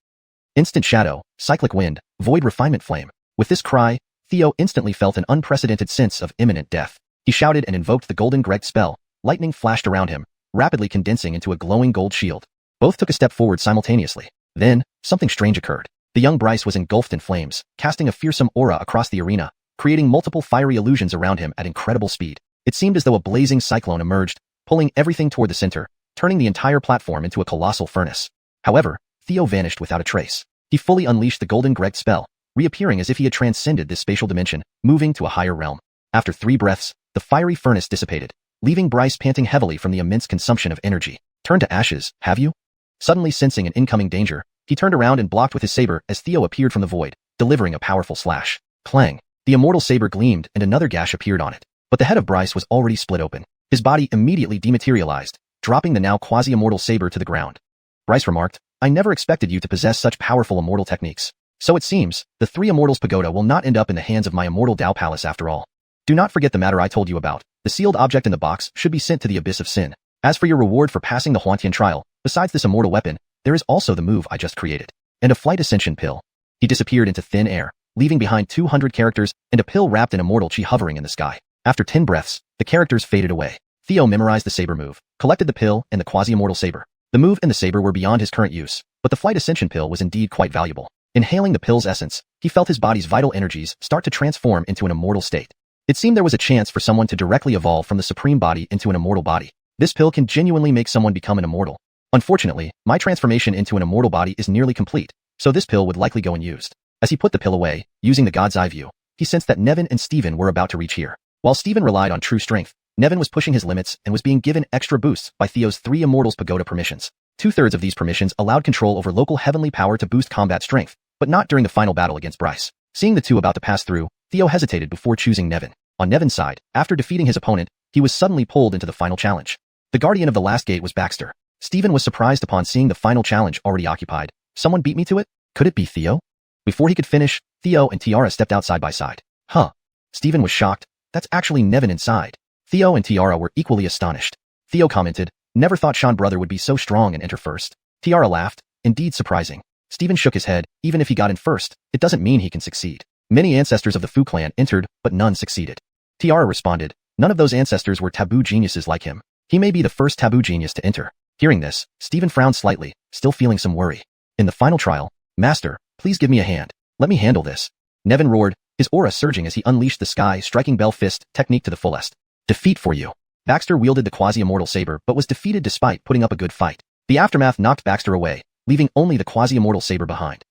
Instant Shadow, Cyclic Wind, Void Refinement Flame. With this cry, Theo instantly felt an unprecedented sense of imminent death. He shouted and invoked the Golden Greg spell. Lightning flashed around him, rapidly condensing into a glowing gold shield. Both took a step forward simultaneously. Then, something strange occurred. The young Bryce was engulfed in flames, casting a fearsome aura across the arena, creating multiple fiery illusions around him at incredible speed. It seemed as though a blazing cyclone emerged, pulling everything toward the center, turning the entire platform into a colossal furnace. However, Theo vanished without a trace. He fully unleashed the Golden Greg spell, reappearing as if he had transcended this spatial dimension, moving to a higher realm. After 3 breaths, the fiery furnace dissipated, leaving Bryce panting heavily from the immense consumption of energy. "Turn to ashes, have you?" Suddenly sensing an incoming danger, he turned around and blocked with his saber as Theo appeared from the void, delivering a powerful slash. Clang! The immortal saber gleamed and another gash appeared on it. But the head of Bryce was already split open. His body immediately dematerialized, dropping the now quasi-immortal saber to the ground. Bryce remarked, "I never expected you to possess such powerful immortal techniques. So it seems, the 3 Immortals Pagoda will not end up in the hands of my immortal Dao Palace after all. Do not forget the matter I told you about. The sealed object in the box should be sent to the Abyss of Sin. As for your reward for passing the Huantian trial, besides this immortal weapon, there is also the move I just created. And a flight ascension pill." He disappeared into thin air, leaving behind 200 characters and a pill wrapped in immortal chi hovering in the sky. After 10 breaths, the characters faded away. Theo memorized the saber move, collected the pill and the quasi-immortal saber. The move and the saber were beyond his current use, but the flight ascension pill was indeed quite valuable. Inhaling the pill's essence, he felt his body's vital energies start to transform into an immortal state. It seemed there was a chance for someone to directly evolve from the supreme body into an immortal body. This pill can genuinely make someone become an immortal. Unfortunately, my transformation into an immortal body is nearly complete, so this pill would likely go unused. As he put the pill away, using the God's Eye view, he sensed that Nevin and Steven were about to reach here. While Steven relied on true strength, Nevin was pushing his limits and was being given extra boosts by Theo's 3 Immortals Pagoda permissions. 2/3 of these permissions allowed control over local heavenly power to boost combat strength, but not during the final battle against Bryce. Seeing the 2 about to pass through, Theo hesitated before choosing Nevin. On Nevin's side, after defeating his opponent, he was suddenly pulled into the final challenge. The guardian of the last gate was Baxter. Steven was surprised upon seeing the final challenge already occupied. Someone beat me to it? Could it be Theo? Before he could finish, Theo and Tiara stepped out side by side. Huh. Steven was shocked. That's actually Nevin inside. Theo and Tiara were equally astonished. Theo commented, "Never thought Sean brother would be so strong and enter first." Tiara laughed, "Indeed surprising." Steven shook his head. "Even if he got in first, it doesn't mean he can succeed. Many ancestors of the Fu clan entered, but none succeeded." Tiara responded, "None of those ancestors were taboo geniuses like him. He may be the first taboo genius to enter." Hearing this, Stephen frowned slightly, still feeling some worry. In the final trial, Master, please give me a hand. Let me handle this. Nevin roared, his aura surging as he unleashed the sky-striking bell fist technique to the fullest. Defeat for you. Baxter wielded the quasi-immortal saber but was defeated despite putting up a good fight. The aftermath knocked Baxter away, leaving only the quasi-immortal saber behind.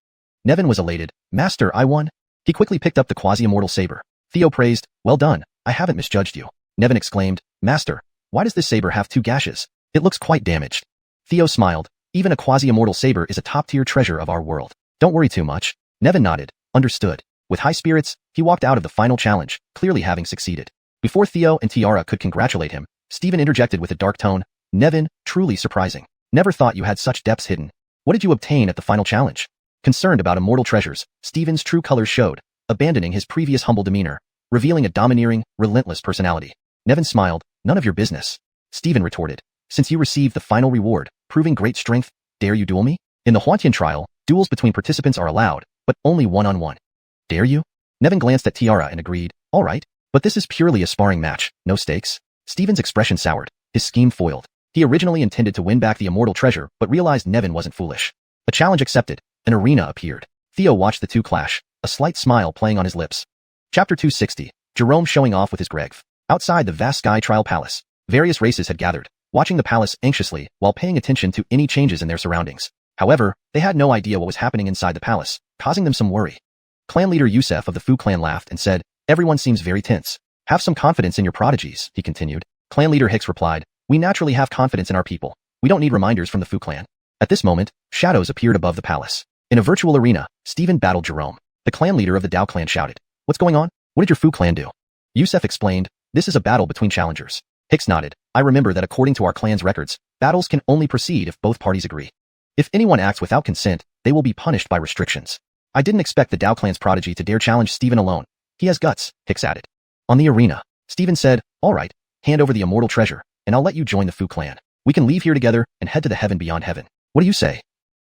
Nevin was elated. Master, I won. He quickly picked up the quasi-immortal saber. Theo praised, well done, I haven't misjudged you. Nevin exclaimed, Master, why does this saber have 2 gashes? It looks quite damaged. Theo smiled, even a quasi-immortal saber is a top-tier treasure of our world. Don't worry too much. Nevin nodded, understood. With high spirits, he walked out of the final challenge, clearly having succeeded. Before Theo and Tiara could congratulate him, Stephen interjected with a dark tone, Nevin, truly surprising. Never thought you had such depths hidden. What did you obtain at the final challenge? Concerned about immortal treasures, Stephen's true colors showed, abandoning his previous humble demeanor, revealing a domineering, relentless personality. Nevin smiled, none of your business. Stephen retorted, since you received the final reward, proving great strength, dare you duel me? In the Huantian trial, duels between participants are allowed, but only one-on-one. Dare you? Nevin glanced at Tiara and agreed, all right, but this is purely a sparring match, no stakes. Stephen's expression soured, his scheme foiled. He originally intended to win back the immortal treasure, but realized Nevin wasn't foolish. A challenge accepted, an arena appeared. Theo watched the two clash, a slight smile playing on his lips. Chapter 260, Jerome showing off with his Gregv. Outside the vast sky trial palace, various races had gathered, watching the palace anxiously while paying attention to any changes in their surroundings. However, they had no idea what was happening inside the palace, causing them some worry. Clan leader Yusef of the Fu clan laughed and said, everyone seems very tense. Have some confidence in your prodigies, he continued. Clan leader Hicks replied, we naturally have confidence in our people. We don't need reminders from the Fu clan. At this moment, shadows appeared above the palace. In a virtual arena, Stephen battled Jerome. The clan leader of the Dao clan shouted, what's going on? What did your Fu clan do? Yusef explained, this is a battle between challengers. Hicks nodded, I remember that according to our clan's records, battles can only proceed if both parties agree. If anyone acts without consent, they will be punished by restrictions. I didn't expect the Dao clan's prodigy to dare challenge Stephen alone. He has guts, Hicks added. On the arena, Stephen said, all right, hand over the immortal treasure, and I'll let you join the Fu clan. We can leave here together and head to the heaven beyond heaven. What do you say?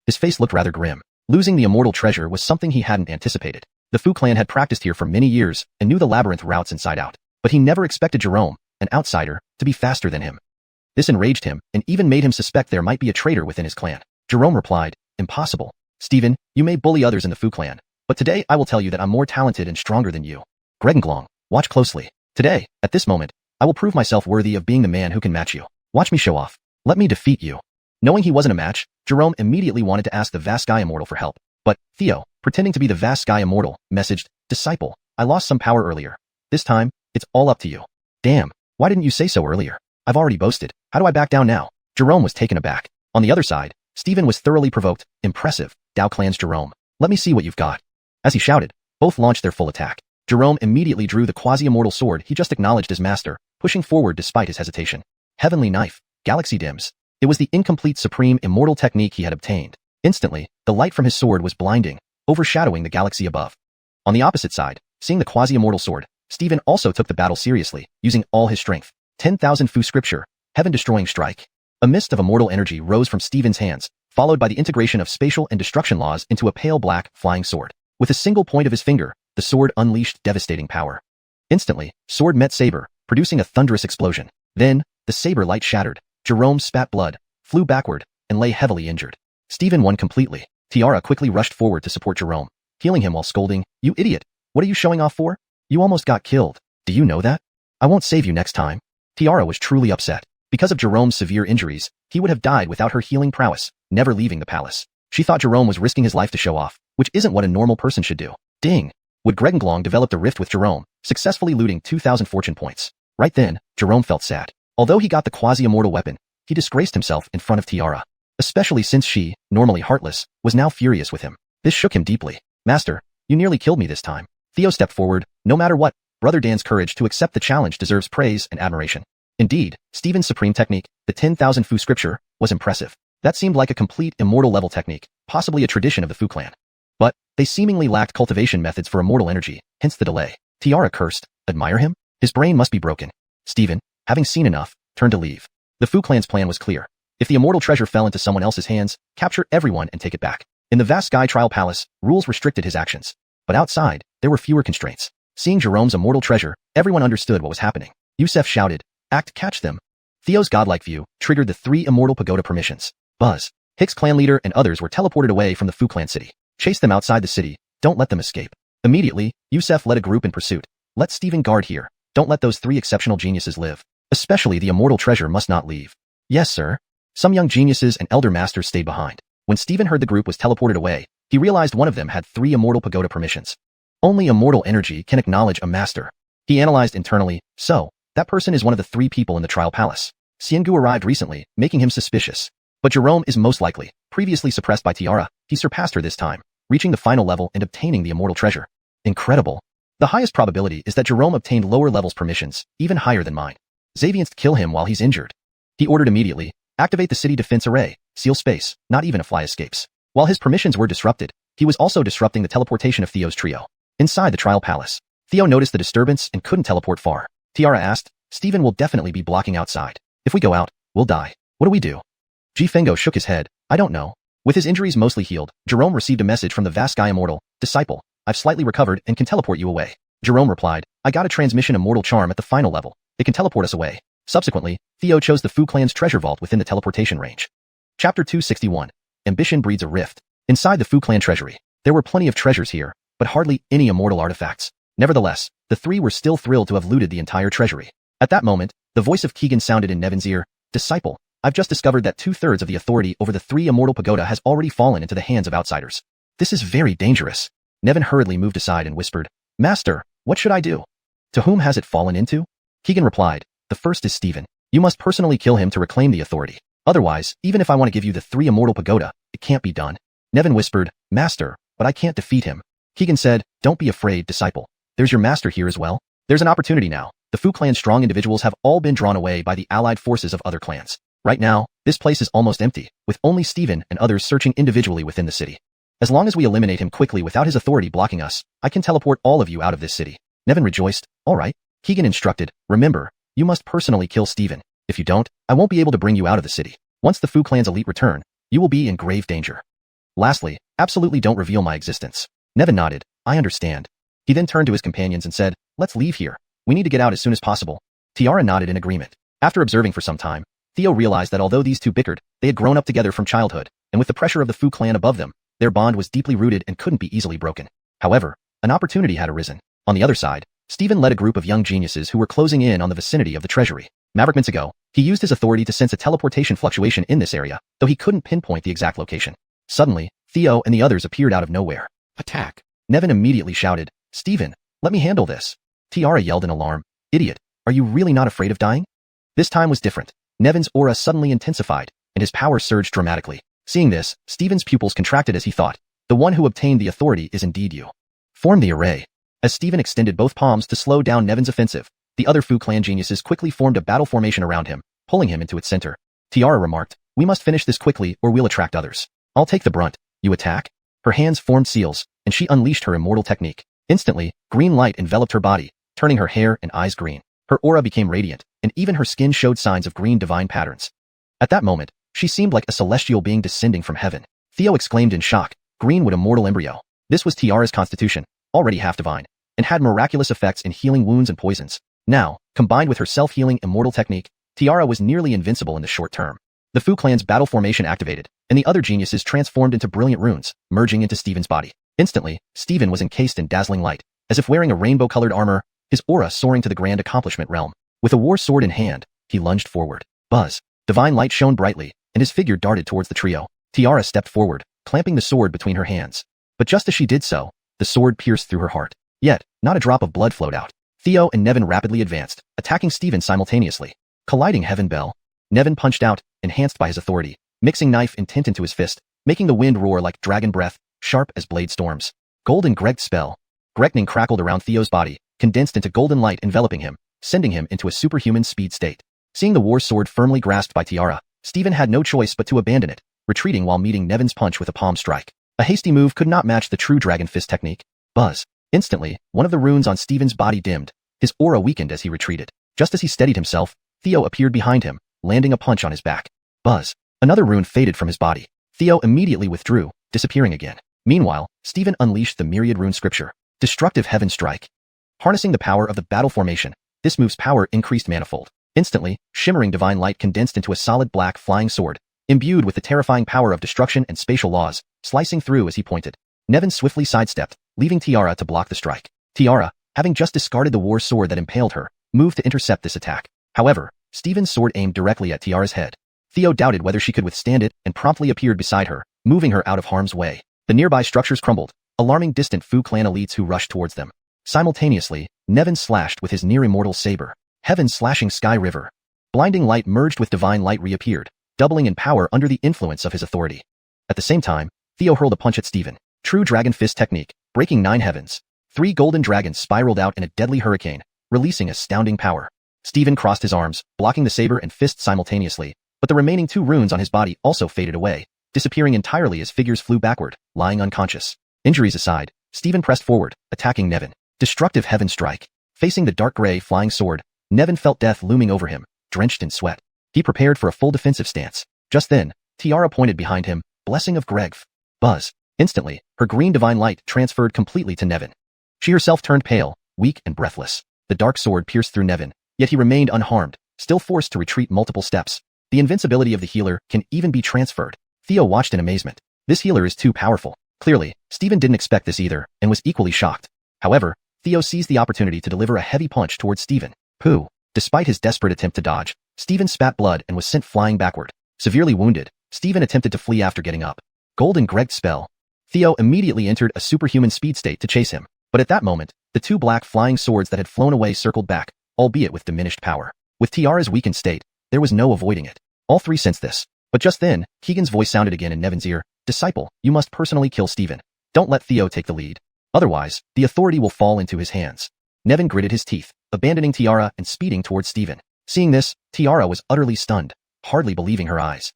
His face looked rather grim. Losing the immortal treasure was something he hadn't anticipated. The Fu clan had practiced here for many years and knew the labyrinth routes inside out. But he never expected Jerome, an outsider, to be faster than him. This enraged him and even made him suspect there might be a traitor within his clan. Jerome replied, impossible. Stephen, you may bully others in the Fu clan, but today I will tell you that I'm more talented and stronger than you. Gregenglong, watch closely. Today, at this moment, I will prove myself worthy of being the man who can match you. Watch me show off. Let me defeat you. Knowing he wasn't a match, Jerome immediately wanted to ask the vast sky immortal for help. But Theo, pretending to be the vast sky immortal, messaged, disciple, I lost some power earlier. This time, it's all up to you. Damn, why didn't you say so earlier? I've already boasted. How do I back down now? Jerome was taken aback. On the other side, Stephen was thoroughly provoked. Impressive, Dao clan's Jerome. Let me see what you've got. As he shouted, both launched their full attack. Jerome immediately drew the quasi-immortal sword he just acknowledged as master, pushing forward despite his hesitation. Heavenly Knife, Galaxy Dims. It was the incomplete supreme immortal technique he had obtained. Instantly, the light from his sword was blinding, overshadowing the galaxy above. On the opposite side, seeing the quasi-immortal sword, Stephen also took the battle seriously, using all his strength. 10,000 Fu scripture, heaven-destroying strike. A mist of immortal energy rose from Stephen's hands, followed by the integration of spatial and destruction laws into a pale black, flying sword. With a single point of his finger, the sword unleashed devastating power. Instantly, sword met saber, producing a thunderous explosion. Then, the saber light shattered. Jerome spat blood, flew backward, and lay heavily injured. Stephen won completely. Tiara quickly rushed forward to support Jerome, healing him while scolding, you idiot! What are you showing off for? You almost got killed. Do you know that? I won't save you next time. Tiara was truly upset. Because of Jerome's severe injuries, he would have died without her healing prowess, never leaving the palace. She thought Jerome was risking his life to show off, which isn't what a normal person should do. Ding! Would Gregenglong developed a rift with Jerome, successfully looting 2,000 fortune points. Right then, Jerome felt sad. Although he got the quasi-immortal weapon, he disgraced himself in front of Tiara. Especially since she, normally heartless, was now furious with him. This shook him deeply. Master, you nearly killed me this time. Theo stepped forward. No matter what, Brother Dan's courage to accept the challenge deserves praise and admiration. Indeed, Stephen's supreme technique, the 10,000 Fu scripture, was impressive. That seemed like a complete immortal level technique, possibly a tradition of the Fu clan. But they seemingly lacked cultivation methods for immortal energy, hence the delay. Tiara cursed, admire him? His brain must be broken. Stephen, having seen enough, turned to leave. The Fu clan's plan was clear. If the immortal treasure fell into someone else's hands, capture everyone and take it back. In the vast sky trial palace, rules restricted his actions. But outside, there were fewer constraints. Seeing Jerome's immortal treasure, everyone understood what was happening. Yusef shouted, Act, catch them. Theo's godlike view triggered the 3 immortal pagoda permissions. Buzz, Hicks clan leader and others were teleported away from the Fu clan city. Chase them outside the city. Don't let them escape. Immediately, Yusef led a group in pursuit. Let Stephen guard here. Don't let those 3 exceptional geniuses live. Especially the immortal treasure must not leave. Yes, sir. Some young geniuses and elder masters stayed behind. When Stephen heard the group was teleported away, he realized one of them had 3 immortal pagoda permissions. Only immortal energy can acknowledge a master. He analyzed internally, so, that person is one of the 3 people in the trial palace. Xiangu arrived recently, making him suspicious. But Jerome is most likely. Previously suppressed by Tiara, he surpassed her this time, reaching the final level and obtaining the immortal treasure. Incredible. The highest probability is that Jerome obtained lower levels permissions, even higher than mine. Xavianst kill him while he's injured. He ordered immediately, activate the city defense array, seal space, not even a fly escapes. While his permissions were disrupted, he was also disrupting the teleportation of Theo's trio. Inside the trial palace, Theo noticed the disturbance and couldn't teleport far. Tiara asked, Stephen will definitely be blocking outside. If we go out, we'll die. What do we do? Ji Fengo shook his head. I don't know. With his injuries mostly healed, Jerome received a message from the vast sky immortal, Disciple, I've slightly recovered and can teleport you away. Jerome replied, I got a transmission immortal charm at the final level. It can teleport us away. Subsequently, Theo chose the Fu clan's treasure vault within the teleportation range. Chapter 261. Ambition breeds a rift. Inside the Fu clan treasury, there were plenty of treasures here, but hardly any immortal artifacts. Nevertheless, the 3 were still thrilled to have looted the entire treasury. At that moment, the voice of Keegan sounded in Nevin's ear, Disciple, I've just discovered that 2/3 of the authority over the 3 immortal pagoda has already fallen into the hands of outsiders. This is very dangerous. Nevin hurriedly moved aside and whispered, Master, what should I do? To whom has it fallen into? Keegan replied, the first is Stephen. You must personally kill him to reclaim the authority. Otherwise, even if I want to give you the 3 immortal pagoda, it can't be done. Nevin whispered, Master, but I can't defeat him. Keegan said, don't be afraid, Disciple. There's your master here as well. There's an opportunity now. The Fu clan's strong individuals have all been drawn away by the allied forces of other clans. Right now, this place is almost empty, with only Stephen and others searching individually within the city. As long as we eliminate him quickly without his authority blocking us, I can teleport all of you out of this city. Nevin rejoiced, all right. Keegan instructed, remember, you must personally kill Stephen. If you don't, I won't be able to bring you out of the city. Once the Fu clan's elite return, you will be in grave danger. Lastly, absolutely don't reveal my existence. Nevin nodded, I understand. He then turned to his companions and said, let's leave here. We need to get out as soon as possible. Tiara nodded in agreement. After observing for some time, Theo realized that although these 2 bickered, they had grown up together from childhood, and with the pressure of the Fu clan above them, their bond was deeply rooted and couldn't be easily broken. However, an opportunity had arisen. On the other side, Stephen led a group of young geniuses who were closing in on the vicinity of the treasury. Maverick minutes ago, he used his authority to sense a teleportation fluctuation in this area, though he couldn't pinpoint the exact location. Suddenly, Theo and the others appeared out of nowhere. Attack! Nevin immediately shouted, Stephen, let me handle this. Tiara yelled in alarm, Idiot, are you really not afraid of dying? This time was different. Nevin's aura suddenly intensified, and his power surged dramatically. Seeing this, Stephen's pupils contracted as he thought, the one who obtained the authority is indeed you. Form the array. As Stephen extended both palms to slow down Nevin's offensive, the other Fu clan geniuses quickly formed a battle formation around him, pulling him into its center. Tiara remarked, we must finish this quickly or we'll attract others. I'll take the brunt. You attack? Her hands formed seals, and she unleashed her immortal technique. Instantly, green light enveloped her body, turning her hair and eyes green. Her aura became radiant, and even her skin showed signs of green divine patterns. At that moment, she seemed like a celestial being descending from heaven. Theo exclaimed in shock, Greenwood immortal embryo. This was Tiara's constitution, already half divine, and had miraculous effects in healing wounds and poisons. Now, combined with her self-healing immortal technique, Tiara was nearly invincible in the short term. The Fu clan's battle formation activated, and the other geniuses transformed into brilliant runes, merging into Stephen's body. Instantly, Stephen was encased in dazzling light, as if wearing a rainbow-colored armor, his aura soaring to the grand accomplishment realm. With a war sword in hand, he lunged forward. Buzz! Divine light shone brightly, and his figure darted towards the trio. Tiara stepped forward, clamping the sword between her hands. But just as she did so, the sword pierced through her heart. Yet, not a drop of blood flowed out. Theo and Nevin rapidly advanced, attacking Stephen simultaneously. Colliding heaven bell. Nevin punched out, enhanced by his authority, mixing knife and tint into his fist, making the wind roar like dragon breath, sharp as blade storms. Golden Greg spell. Gregning crackled around Theo's body, condensed into golden light enveloping him, sending him into a superhuman speed state. Seeing the war sword firmly grasped by Tiara, Stephen had no choice but to abandon it, retreating while meeting Nevin's punch with a palm strike. A hasty move could not match the true dragon fist technique. Buzz! Instantly, one of the runes on Stephen's body dimmed. His aura weakened as he retreated. Just as he steadied himself, Theo appeared behind him, landing a punch on his back. Buzz! Another rune faded from his body. Theo immediately withdrew, disappearing again. Meanwhile, Stephen unleashed the myriad rune scripture. Destructive Heaven Strike. Harnessing the power of the battle formation, this move's power increased manifold. Instantly, shimmering divine light condensed into a solid black flying sword, imbued with the terrifying power of destruction and spatial laws, slicing through as he pointed. Nevin swiftly sidestepped, leaving Tiara to block the strike. Tiara, having just discarded the war sword that impaled her, moved to intercept this attack. However, Steven's sword aimed directly at Tiara's head. Theo doubted whether she could withstand it and promptly appeared beside her, moving her out of harm's way. The nearby structures crumbled, alarming distant Fu clan elites who rushed towards them. Simultaneously, Nevin slashed with his near-immortal saber. Heaven slashing sky river. Blinding light merged with divine light reappeared, doubling in power under the influence of his authority. At the same time, Theo hurled a punch at Steven. True dragon fist technique, breaking 9 heavens. 3 golden dragons spiraled out in a deadly hurricane, releasing astounding power. Steven crossed his arms, blocking the saber and fist simultaneously, but the remaining 2 runes on his body also faded away, disappearing entirely as figures flew backward, lying unconscious. Injuries aside, Steven pressed forward, attacking Nevin. Destructive heaven strike. Facing the dark gray flying sword, Nevin felt death looming over him, drenched in sweat. He prepared for a full defensive stance. Just then, Tiara pointed behind him, blessing of Gregv. Buzz. Instantly, her green divine light transferred completely to Nevin. She herself turned pale, weak and breathless. The dark sword pierced through Nevin, yet he remained unharmed, still forced to retreat multiple steps. The invincibility of the healer can even be transferred. Theo watched in amazement. This healer is too powerful. Clearly, Steven didn't expect this either, and was equally shocked. However, Theo seized the opportunity to deliver a heavy punch towards Steven. Pooh. Despite his desperate attempt to dodge, Steven spat blood and was sent flying backward. Severely wounded, Steven attempted to flee after getting up. Golden Gregg spell. Theo immediately entered a superhuman speed state to chase him, but at that moment, the 2 black flying swords that had flown away circled back, albeit with diminished power. With Tiara's weakened state, there was no avoiding it. All 3 sensed this. But just then, Keegan's voice sounded again in Nevin's ear. Disciple, you must personally kill Steven. Don't let Theo take the lead. Otherwise, the authority will fall into his hands. Nevin gritted his teeth, abandoning Tiara and speeding towards Steven. Seeing this, Tiara was utterly stunned, hardly believing her eyes.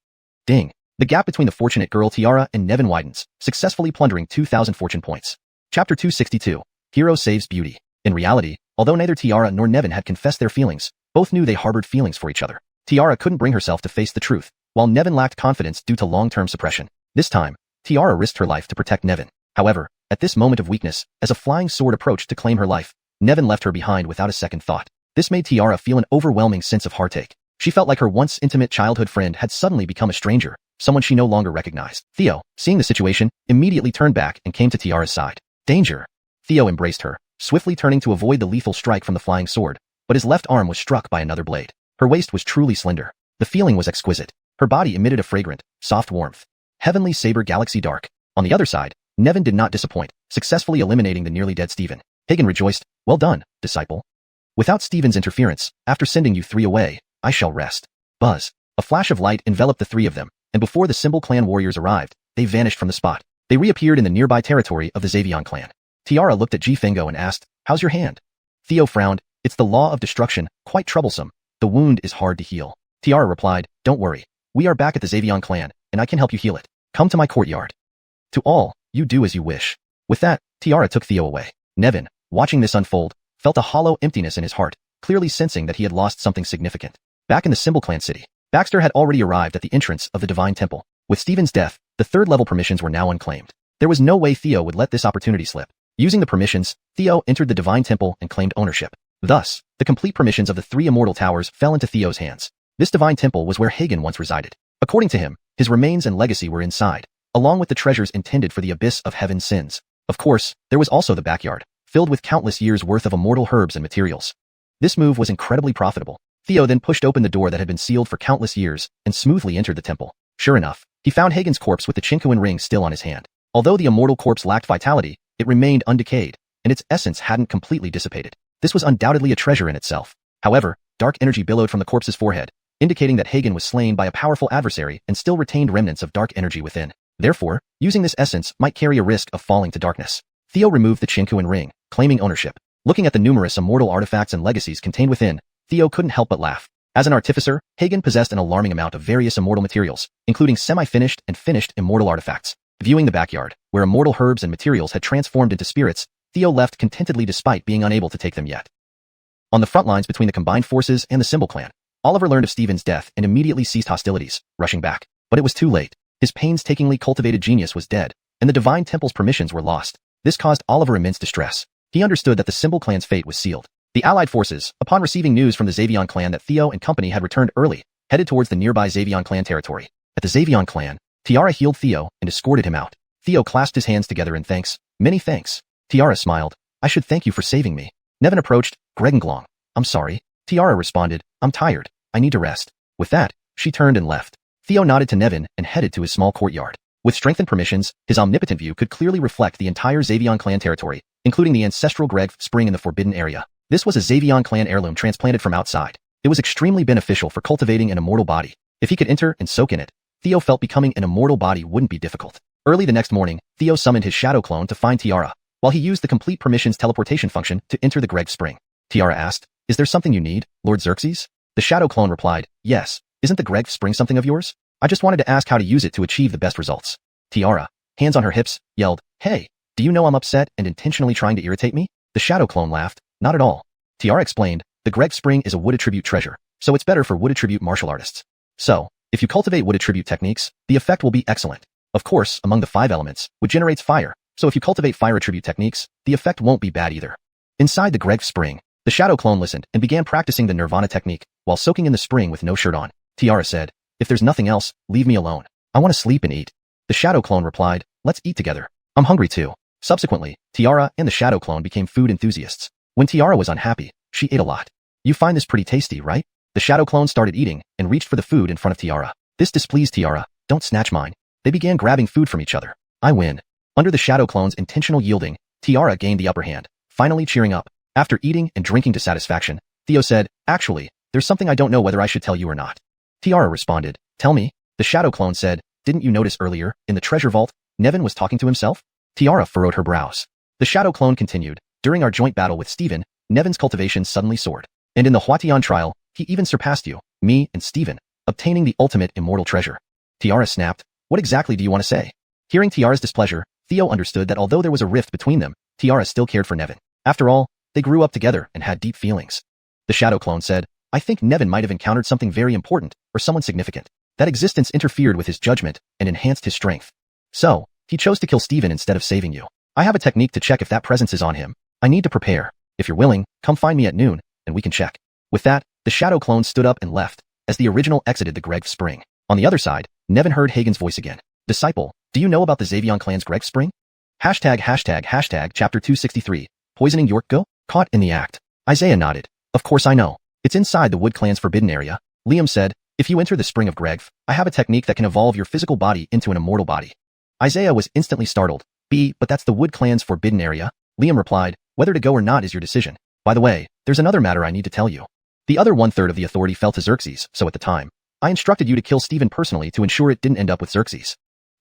Ding. The gap between the fortunate girl Tiara and Nevin widens, successfully plundering 2,000 fortune points. Chapter 262. Hero saves beauty. In reality, although neither Tiara nor Nevin had confessed their feelings, both knew they harbored feelings for each other. Tiara couldn't bring herself to face the truth, while Nevin lacked confidence due to long-term suppression. This time, Tiara risked her life to protect Nevin. However, at this moment of weakness, as a flying sword approached to claim her life, Nevin left her behind without a second thought. This made Tiara feel an overwhelming sense of heartache. She felt like her once intimate childhood friend had suddenly become a stranger, someone she no longer recognized. Theo, seeing the situation, immediately turned back and came to Tiara's side. Danger. Theo embraced her, swiftly turning to avoid the lethal strike from the flying sword, but his left arm was struck by another blade. Her waist was truly slender. The feeling was exquisite. Her body emitted a fragrant, soft warmth. Heavenly saber galaxy dark. On the other side, Nevin did not disappoint, successfully eliminating the nearly dead Steven. Hagen rejoiced. Well done, disciple. Without Steven's interference, after sending you 3 away, I shall rest. Buzz. A flash of light enveloped the 3 of them, and before the Symbol clan warriors arrived, they vanished from the spot. They reappeared in the nearby territory of the Xavion clan. Tiara looked at Jifango and asked, how's your hand? Theo frowned. It's the law of destruction, quite troublesome. The wound is hard to heal. Tiara replied, don't worry. We are back at the Xavion clan, and I can help you heal it. Come to my courtyard. To all, you do as you wish. With that, Tiara took Theo away. Nevin, watching this unfold, felt a hollow emptiness in his heart, clearly sensing that he had lost something significant. Back in the Symbol clan city, Baxter had already arrived at the entrance of the Divine Temple. With Steven's death, the 3rd-level permissions were now unclaimed. There was no way Theo would let this opportunity slip. Using the permissions, Theo entered the Divine Temple and claimed ownership. Thus, the complete permissions of the 3 immortal towers fell into Theo's hands. This Divine Temple was where Hagen once resided. According to him, his remains and legacy were inside, along with the treasures intended for the abyss of heaven's sins. Of course, there was also the backyard, filled with countless years' worth of immortal herbs and materials. This move was incredibly profitable. Theo then pushed open the door that had been sealed for countless years and smoothly entered the temple. Sure enough, he found Hagen's corpse with the Chinkuan ring still on his hand. Although the immortal corpse lacked vitality, it remained undecayed, and its essence hadn't completely dissipated. This was undoubtedly a treasure in itself. However, dark energy billowed from the corpse's forehead, indicating that Hagen was slain by a powerful adversary and still retained remnants of dark energy within. Therefore, using this essence might carry a risk of falling to darkness. Theo removed the Chinkuan ring, claiming ownership. Looking at the numerous immortal artifacts and legacies contained within, Theo couldn't help but laugh. As an artificer, Hagen possessed an alarming amount of various immortal materials, including semi-finished and finished immortal artifacts. Viewing the backyard, where immortal herbs and materials had transformed into spirits, Theo left contentedly despite being unable to take them yet. On the front lines between the combined forces and the Symbol clan, Oliver learned of Steven's death and immediately ceased hostilities, rushing back. But it was too late. His painstakingly cultivated genius was dead, and the Divine Temple's permissions were lost. This caused Oliver immense distress. He understood that the Symbol clan's fate was sealed. The Allied forces, upon receiving news from the Xavion clan that Theo and company had returned early, headed towards the nearby Xavion clan territory. At the Xavion clan, Tiara healed Theo and escorted him out. Theo clasped his hands together in thanks. Many thanks. Tiara smiled. I should thank you for saving me. Nevin approached. Gregenglong. I'm sorry. Tiara responded. I'm tired. I need to rest. With that, she turned and left. Theo nodded to Nevin and headed to his small courtyard. With strengthened permissions, his omnipotent view could clearly reflect the entire Xavion clan territory, including the ancestral Greg spring in the Forbidden Area. This was a Xavion clan heirloom transplanted from outside. It was extremely beneficial for cultivating an immortal body. If he could enter and soak in it, Theo felt becoming an immortal body wouldn't be difficult. Early the next morning, Theo summoned his shadow clone to find Tiara, while he used the complete permissions teleportation function to enter the Greg spring. Tiara asked, Is there something you need, Lord Xerxes? The shadow clone replied, Yes. Isn't the Greg spring something of yours? I just wanted to ask how to use it to achieve the best results. Tiara, hands on her hips, yelled, Hey, do you know I'm upset and intentionally trying to irritate me? The shadow clone laughed, Not at all. Tiara explained, The Greg spring is a wood attribute treasure, so it's better for wood attribute martial artists. So, if you cultivate wood attribute techniques, the effect will be excellent. Of course, among the 5 elements, wood generates fire, so if you cultivate fire attribute techniques, the effect won't be bad either. Inside the Greg spring, the shadow clone listened and began practicing the Nirvana technique while soaking in the spring with no shirt on. Tiara said, If there's nothing else, leave me alone. I want to sleep and eat. The shadow clone replied, Let's eat together. I'm hungry too. Subsequently, Tiara and the shadow clone became food enthusiasts. When Tiara was unhappy, she ate a lot. You find this pretty tasty, right? The shadow clone started eating and reached for the food in front of Tiara. This displeased Tiara. Don't snatch mine. They began grabbing food from each other. I win. Under the shadow clone's intentional yielding, Tiara gained the upper hand, finally cheering up. After eating and drinking to satisfaction, Theo said, Actually, there's something I don't know whether I should tell you or not. Tiara responded, Tell me. The shadow clone said, Didn't you notice earlier, in the treasure vault, Nevin was talking to himself? Tiara furrowed her brows. The shadow clone continued, During our joint battle with Stephen, Nevin's cultivation suddenly soared. And in the Huatian trial, he even surpassed you, me, and Stephen, obtaining the ultimate immortal treasure. Tiara snapped, What exactly do you want to say? Hearing Tiara's displeasure, Theo understood that although there was a rift between them, Tiara still cared for Nevin. After all, they grew up together and had deep feelings. The shadow clone said, I think Nevin might have encountered something very important, or someone significant. That existence interfered with his judgment and enhanced his strength. So, he chose to kill Stephen instead of saving you. I have a technique to check if that presence is on him. I need to prepare. If you're willing, come find me at noon, and we can check. With that, the shadow clone stood up and left, as the original exited the Greg spring. On the other side, Nevin heard Hagen's voice again. Disciple, do you know about the Xavion clan's Greg spring? Chapter 263, Poisoning Yorko? Caught in the act. Isaiah nodded. Of course I know. It's inside the Wood Clan's Forbidden Area. Liam said, If you enter the Spring of Greg, I have a technique that can evolve your physical body into an immortal body. Isaiah was instantly startled. But that's the Wood Clan's Forbidden Area? Liam replied, Whether to go or not is your decision. By the way, there's another matter I need to tell you. The other 1/3 of the authority fell to Xerxes, so at the time, I instructed you to kill Stephen personally to ensure it didn't end up with Xerxes.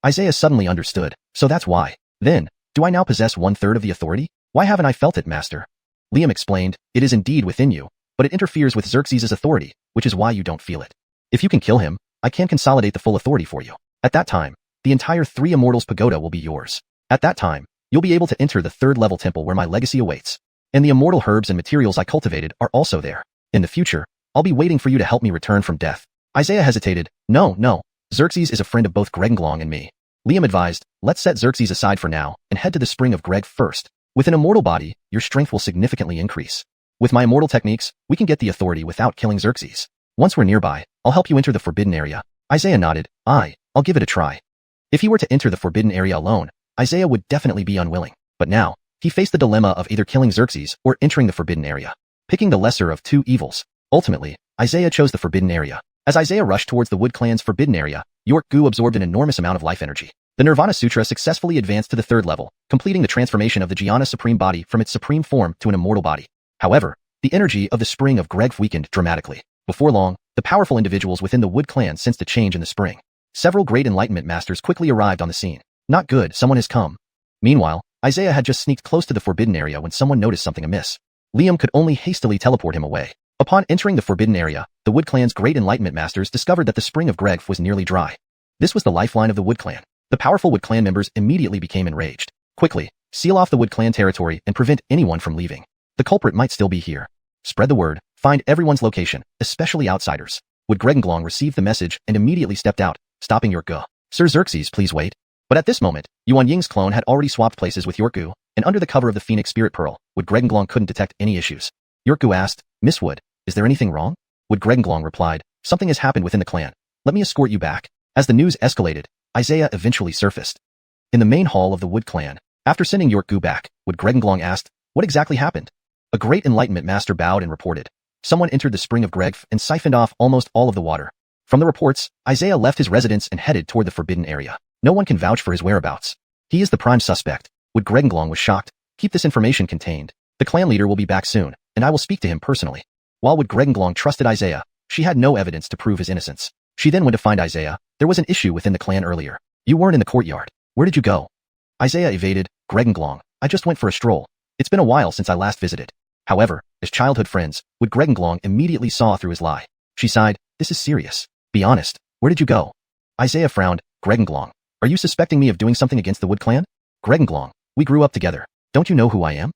Isaiah suddenly understood, so that's why. Then, do I now possess 1/3 of the authority? Why haven't I felt it, Master? Liam explained, It is indeed within you, but it interferes with Xerxes' authority, which is why you don't feel it. If you can kill him, I can consolidate the full authority for you. At that time, the entire 3 Immortals Pagoda will be yours. At that time, you'll be able to enter the 3rd level temple where my legacy awaits. And the immortal herbs and materials I cultivated are also there. In the future, I'll be waiting for you to help me return from death. Isaiah hesitated. No. Xerxes is a friend of both Gregenglong and me. Liam advised, Let's set Xerxes aside for now and head to the Spring of Greg first. With an immortal body, your strength will significantly increase. With my immortal techniques, we can get the authority without killing Xerxes. Once we're nearby, I'll help you enter the Forbidden Area. Isaiah nodded. I'll give it a try. If he were to enter the Forbidden Area alone, Isaiah would definitely be unwilling. But now, he faced the dilemma of either killing Xerxes or entering the Forbidden Area. Picking the lesser of 2 evils. Ultimately, Isaiah chose the Forbidden Area. As Isaiah rushed towards the Wood Clan's Forbidden Area, York-gu absorbed an enormous amount of life energy. The Nirvana Sutra successfully advanced to the 3rd level, completing the transformation of the Gianna Supreme Body from its supreme form to an immortal body. However, the energy of the Spring of Greg weakened dramatically. Before long, the powerful individuals within the Wood Clan sensed a change in the spring. Several great enlightenment masters quickly arrived on the scene. Not good, someone has come. Meanwhile, Isaiah had just sneaked close to the Forbidden Area when someone noticed something amiss. Liam could only hastily teleport him away. Upon entering the Forbidden Area, the Wood Clan's great enlightenment masters discovered that the Spring of Greg was nearly dry. This was the lifeline of the Wood Clan. The powerful Wood Clan members immediately became enraged. Quickly, seal off the Wood Clan territory and prevent anyone from leaving. The culprit might still be here. Spread the word, find everyone's location, especially outsiders. Wood Gregenglong received the message and immediately stepped out, stopping York-gu. Sir Xerxes, please wait. But at this moment, Yuan Ying's clone had already swapped places with York-gu, and under the cover of the Phoenix Spirit Pearl, Wood Gregenglong couldn't detect any issues. York-gu asked, Miss Wood, is there anything wrong? Wood Gregenglong replied, something has happened within the clan. Let me escort you back. As the news escalated, Isaiah eventually surfaced. In the main hall of the Wood clan, after sending York-gu back, Wood Gregenglong asked, what exactly happened? A great enlightenment master bowed and reported. Someone entered the spring of Gregf and siphoned off almost all of the water. From the reports, Isaiah left his residence and headed toward the forbidden area. No one can vouch for his whereabouts. He is the prime suspect. Wood Gregenglong was shocked. Keep this information contained. The clan leader will be back soon, and I will speak to him personally. While Wood Gregenglong trusted Isaiah, she had no evidence to prove his innocence. She then went to find Isaiah. There was an issue within the clan earlier. You weren't in the courtyard. Where did you go? Isaiah evaded. Gregenglong, I just went for a stroll. It's been a while since I last visited. However, as childhood friends, Wood Gregenglong immediately saw through his lie. She sighed, this is serious. Be honest, where did you go? Isaiah frowned. Gregenglong, are you suspecting me of doing something against the Wood clan? Gregenglong, we grew up together. Don't you know who I am?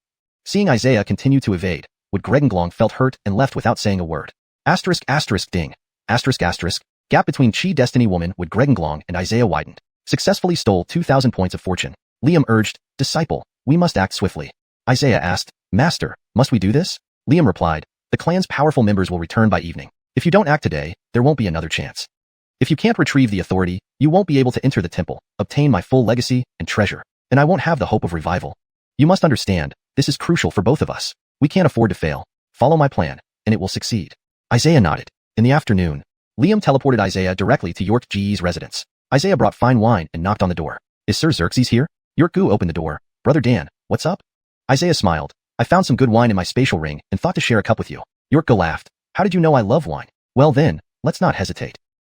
Seeing Isaiah continue to evade, Wood Gregenglong felt hurt and left without saying a word. Asterisk asterisk ding. Asterisk asterisk. Gap between Chi Destiny Woman Wood Gregenglong and Isaiah widened. Successfully stole 2,000 points of fortune. Liam urged, Disciple, we must act swiftly. Isaiah asked, Master, must we do this? Liam replied, the clan's powerful members will return by evening. If you don't act today, there won't be another chance. If you can't retrieve the authority, you won't be able to enter the temple, obtain my full legacy and treasure, and I won't have the hope of revival. You must understand, this is crucial for both of us. We can't afford to fail. Follow my plan, and it will succeed. Isaiah nodded. In the afternoon, Liam teleported Isaiah directly to York-gu's residence. Isaiah brought fine wine and knocked on the door. Is Sir Xerxes here? York-gu opened the door. Brother Dan, what's up? Isaiah smiled. I found some good wine in my spatial ring and thought to share a cup with you. York-gu laughed. How did you know I love wine? Well then, let's not hesitate.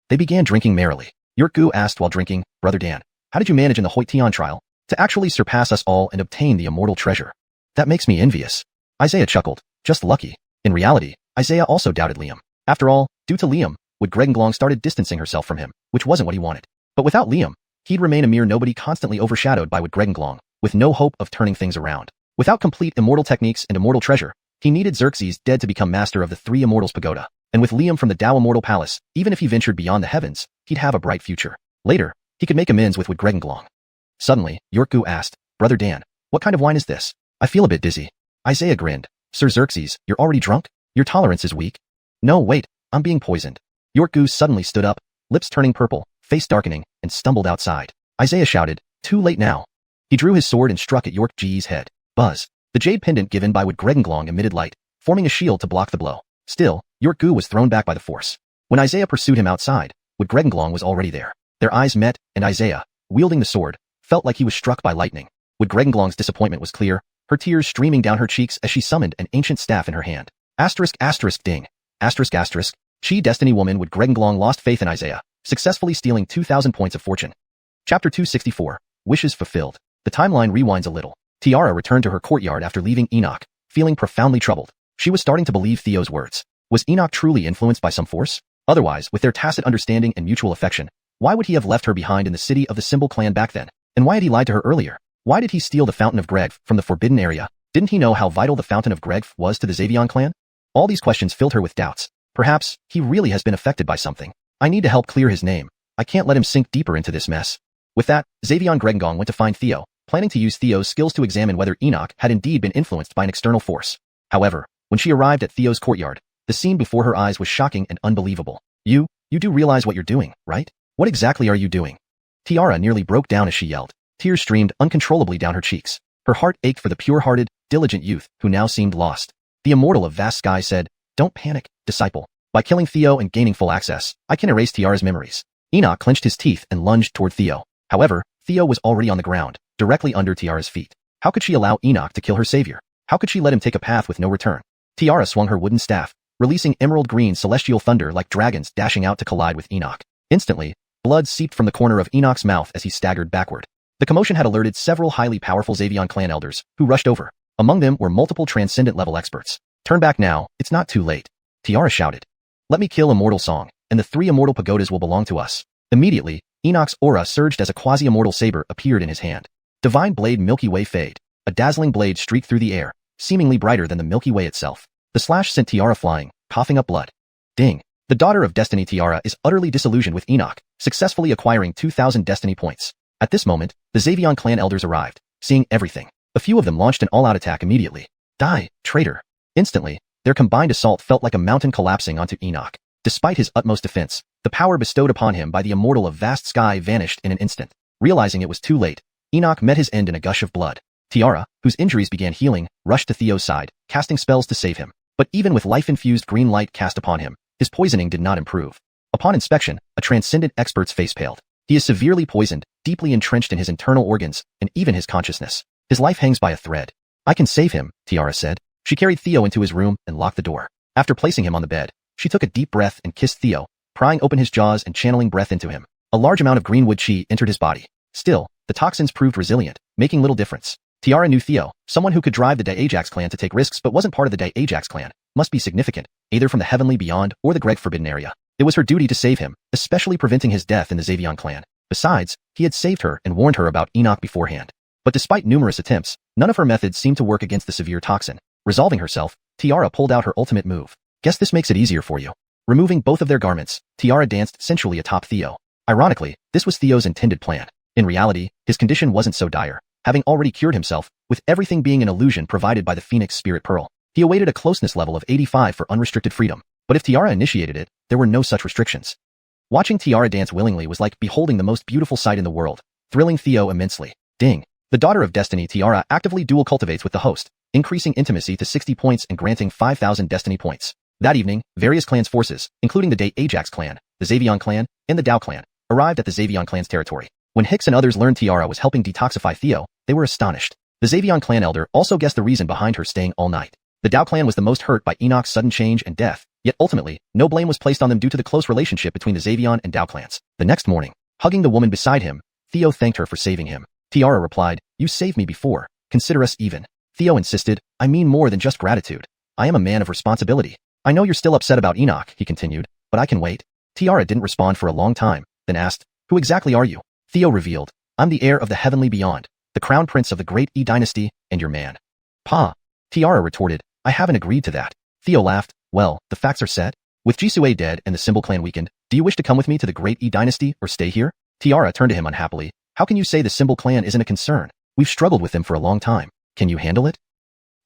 They began drinking merrily. York-gu asked while drinking, Brother Dan, how did you manage in the Hoytian trial to actually surpass us all and obtain the immortal treasure? That makes me envious. Isaiah chuckled. Just lucky. In reality, Isaiah also doubted Liam. After all, due to Liam, Wood Gregenglong started distancing herself from him, which wasn't what he wanted. But without Liam, he'd remain a mere nobody constantly overshadowed by Wood Gregenglong, with no hope of turning things around. Without complete immortal techniques and immortal treasure, he needed Xerxes dead to become master of the Three Immortals Pagoda. And with Liam from the Tao Immortal Palace, even if he ventured beyond the heavens, he'd have a bright future. Later, he could make amends with Wood Gregenglong. Suddenly, York-gu asked, Brother Dan, what kind of wine is this? I feel a bit dizzy. Isaiah grinned. Sir Xerxes, you're already drunk? Your tolerance is weak. No, wait, I'm being poisoned. York-gu suddenly stood up, lips turning purple, face darkening, and stumbled outside. Isaiah shouted, too late now. He drew his sword and struck at York-gu's head. Buzz. The jade pendant given by Wood Gregenglong emitted light, forming a shield to block the blow. Still, York-gu was thrown back by the force. When Isaiah pursued him outside, Wood Gregenglong was already there. Their eyes met, and Isaiah, wielding the sword, felt like he was struck by lightning. Wood Gregenglong's disappointment was clear, her tears streaming down her cheeks as she summoned an ancient staff in her hand. Asterisk asterisk ding. Asterisk asterisk. Chi Destiny Woman Wood Gregenglong lost faith in Isaiah, successfully stealing 2,000 points of fortune. Chapter 264. Wishes fulfilled. The timeline rewinds a little. Tiara returned to her courtyard after leaving Enoch, feeling profoundly troubled. She was starting to believe Theo's words. Was Enoch truly influenced by some force? Otherwise, with their tacit understanding and mutual affection, why would he have left her behind in the city of the Symbol clan back then? And why had he lied to her earlier? Why did he steal the Fountain of Gregf from the Forbidden Area? Didn't he know how vital the Fountain of Gregf was to the Xavion clan? All these questions filled her with doubts. Perhaps, he really has been affected by something. I need to help clear his name. I can't let him sink deeper into this mess. With that, Xavion Gregenglong went to find Theo, planning to use Theo's skills to examine whether Enoch had indeed been influenced by an external force. However, when she arrived at Theo's courtyard, the scene before her eyes was shocking and unbelievable. You do realize what you're doing, right? What exactly are you doing? Tiara nearly broke down as she yelled. Tears streamed uncontrollably down her cheeks. Her heart ached for the pure-hearted, diligent youth who now seemed lost. The immortal of vast sky said, Don't panic, disciple. By killing Theo and gaining full access, I can erase Tiara's memories. Enoch clenched his teeth and lunged toward Theo. However, Theo was already on the ground, directly under Tiara's feet. How could she allow Enoch to kill her savior? How could she let him take a path with no return? Tiara swung her wooden staff, releasing emerald green celestial thunder like dragons dashing out to collide with Enoch. Instantly, blood seeped from the corner of Enoch's mouth as he staggered backward. The commotion had alerted several highly powerful Xavion clan elders, who rushed over. Among them were multiple transcendent-level experts. Turn back now, it's not too late. Tiara shouted. Let me kill Immortal Song, and the three immortal pagodas will belong to us. Immediately, Enoch's aura surged as a quasi-immortal saber appeared in his hand. Divine Blade Milky Way Fade. A dazzling blade streaked through the air, seemingly brighter than the Milky Way itself. The slash sent Tiara flying, coughing up blood. Ding. The daughter of Destiny Tiara is utterly disillusioned with Enoch, successfully acquiring 2,000 Destiny points. At this moment, the Xavion clan elders arrived, seeing everything. A few of them launched an all-out attack immediately. Die, traitor. Instantly, Their combined assault felt like a mountain collapsing onto Enoch. Despite his utmost defense, the power bestowed upon him by the immortal of vast sky vanished in an instant. Realizing it was too late, Enoch met his end in a gush of blood. Tiara, whose injuries began healing, rushed to Theo's side, casting spells to save him. But even with life-infused green light cast upon him, his poisoning did not improve. Upon inspection, a transcendent expert's face paled. He is severely poisoned, deeply entrenched in his internal organs, and even his consciousness. His life hangs by a thread. I can save him, Tiara said. She carried Theo into his room and locked the door. After placing him on the bed, she took a deep breath and kissed Theo, prying open his jaws and channeling breath into him. A large amount of greenwood chi entered his body. Still, the toxins proved resilient, making little difference. Tiara knew Theo, someone who could drive the Ajax clan to take risks but wasn't part of the Ajax clan, must be significant, either from the heavenly beyond or the Greg Forbidden area. It was her duty to save him, especially preventing his death in the Xavion clan. Besides, he had saved her and warned her about Enoch beforehand. But despite numerous attempts, none of her methods seemed to work against the severe toxin. Resolving herself, Tiara pulled out her ultimate move. Guess this makes it easier for you. Removing both of their garments, Tiara danced sensually atop Theo. Ironically, this was Theo's intended plan. In reality, his condition wasn't so dire, having already cured himself, with everything being an illusion provided by the Phoenix Spirit Pearl. He awaited a closeness level of 85 for unrestricted freedom. But if Tiara initiated it, there were no such restrictions. Watching Tiara dance willingly was like beholding the most beautiful sight in the world, thrilling Theo immensely. Ding. The Daughter of Destiny Tiara actively dual cultivates with the host, increasing intimacy to 60 points and granting 5,000 destiny points. That evening, various clans' forces, including the Ajax clan, the Xavion clan, and the Dao clan, arrived at the Xavion clan's territory. When Hicks and others learned Tiara was helping detoxify Theo, they were astonished. The Xavion clan elder also guessed the reason behind her staying all night. The Dao clan was the most hurt by Enoch's sudden change and death, yet ultimately, no blame was placed on them due to the close relationship between the Xavion and Dao clans. The next morning, hugging the woman beside him, Theo thanked her for saving him. Tiara replied, "You saved me before. Consider us even." Theo insisted, "I mean more than just gratitude. I am a man of responsibility. I know you're still upset about Enoch," he continued, "but I can wait." Tiara didn't respond for a long time, then asked, "Who exactly are you?" Theo revealed, "I'm the heir of the heavenly beyond, the crown prince of the great E dynasty, and your man." "Pa." Tiara retorted, "I haven't agreed to that." Theo laughed, "Well, the facts are set. With Jisue dead and the Symbol clan weakened, do you wish to come with me to the great E dynasty or stay here?" Tiara turned to him unhappily, "How can you say the Symbol clan isn't a concern? We've struggled with them for a long time. Can you handle it?"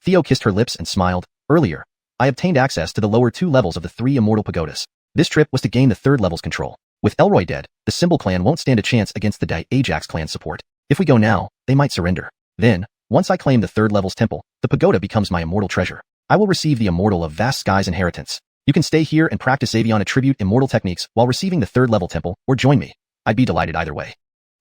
Theo kissed her lips and smiled. "Earlier, I obtained access to the lower 2 levels of the 3 immortal pagodas. This trip was to gain the 3rd level's control. With Elroy dead, the Symbol clan won't stand a chance against the Ajax clan's support. If we go now, they might surrender. Then, once I claim the 3rd level's temple, the pagoda becomes my immortal treasure. I will receive the immortal of vast skies inheritance. You can stay here and practice Xavion attribute immortal techniques while receiving the 3rd level temple, or join me. I'd be delighted either way."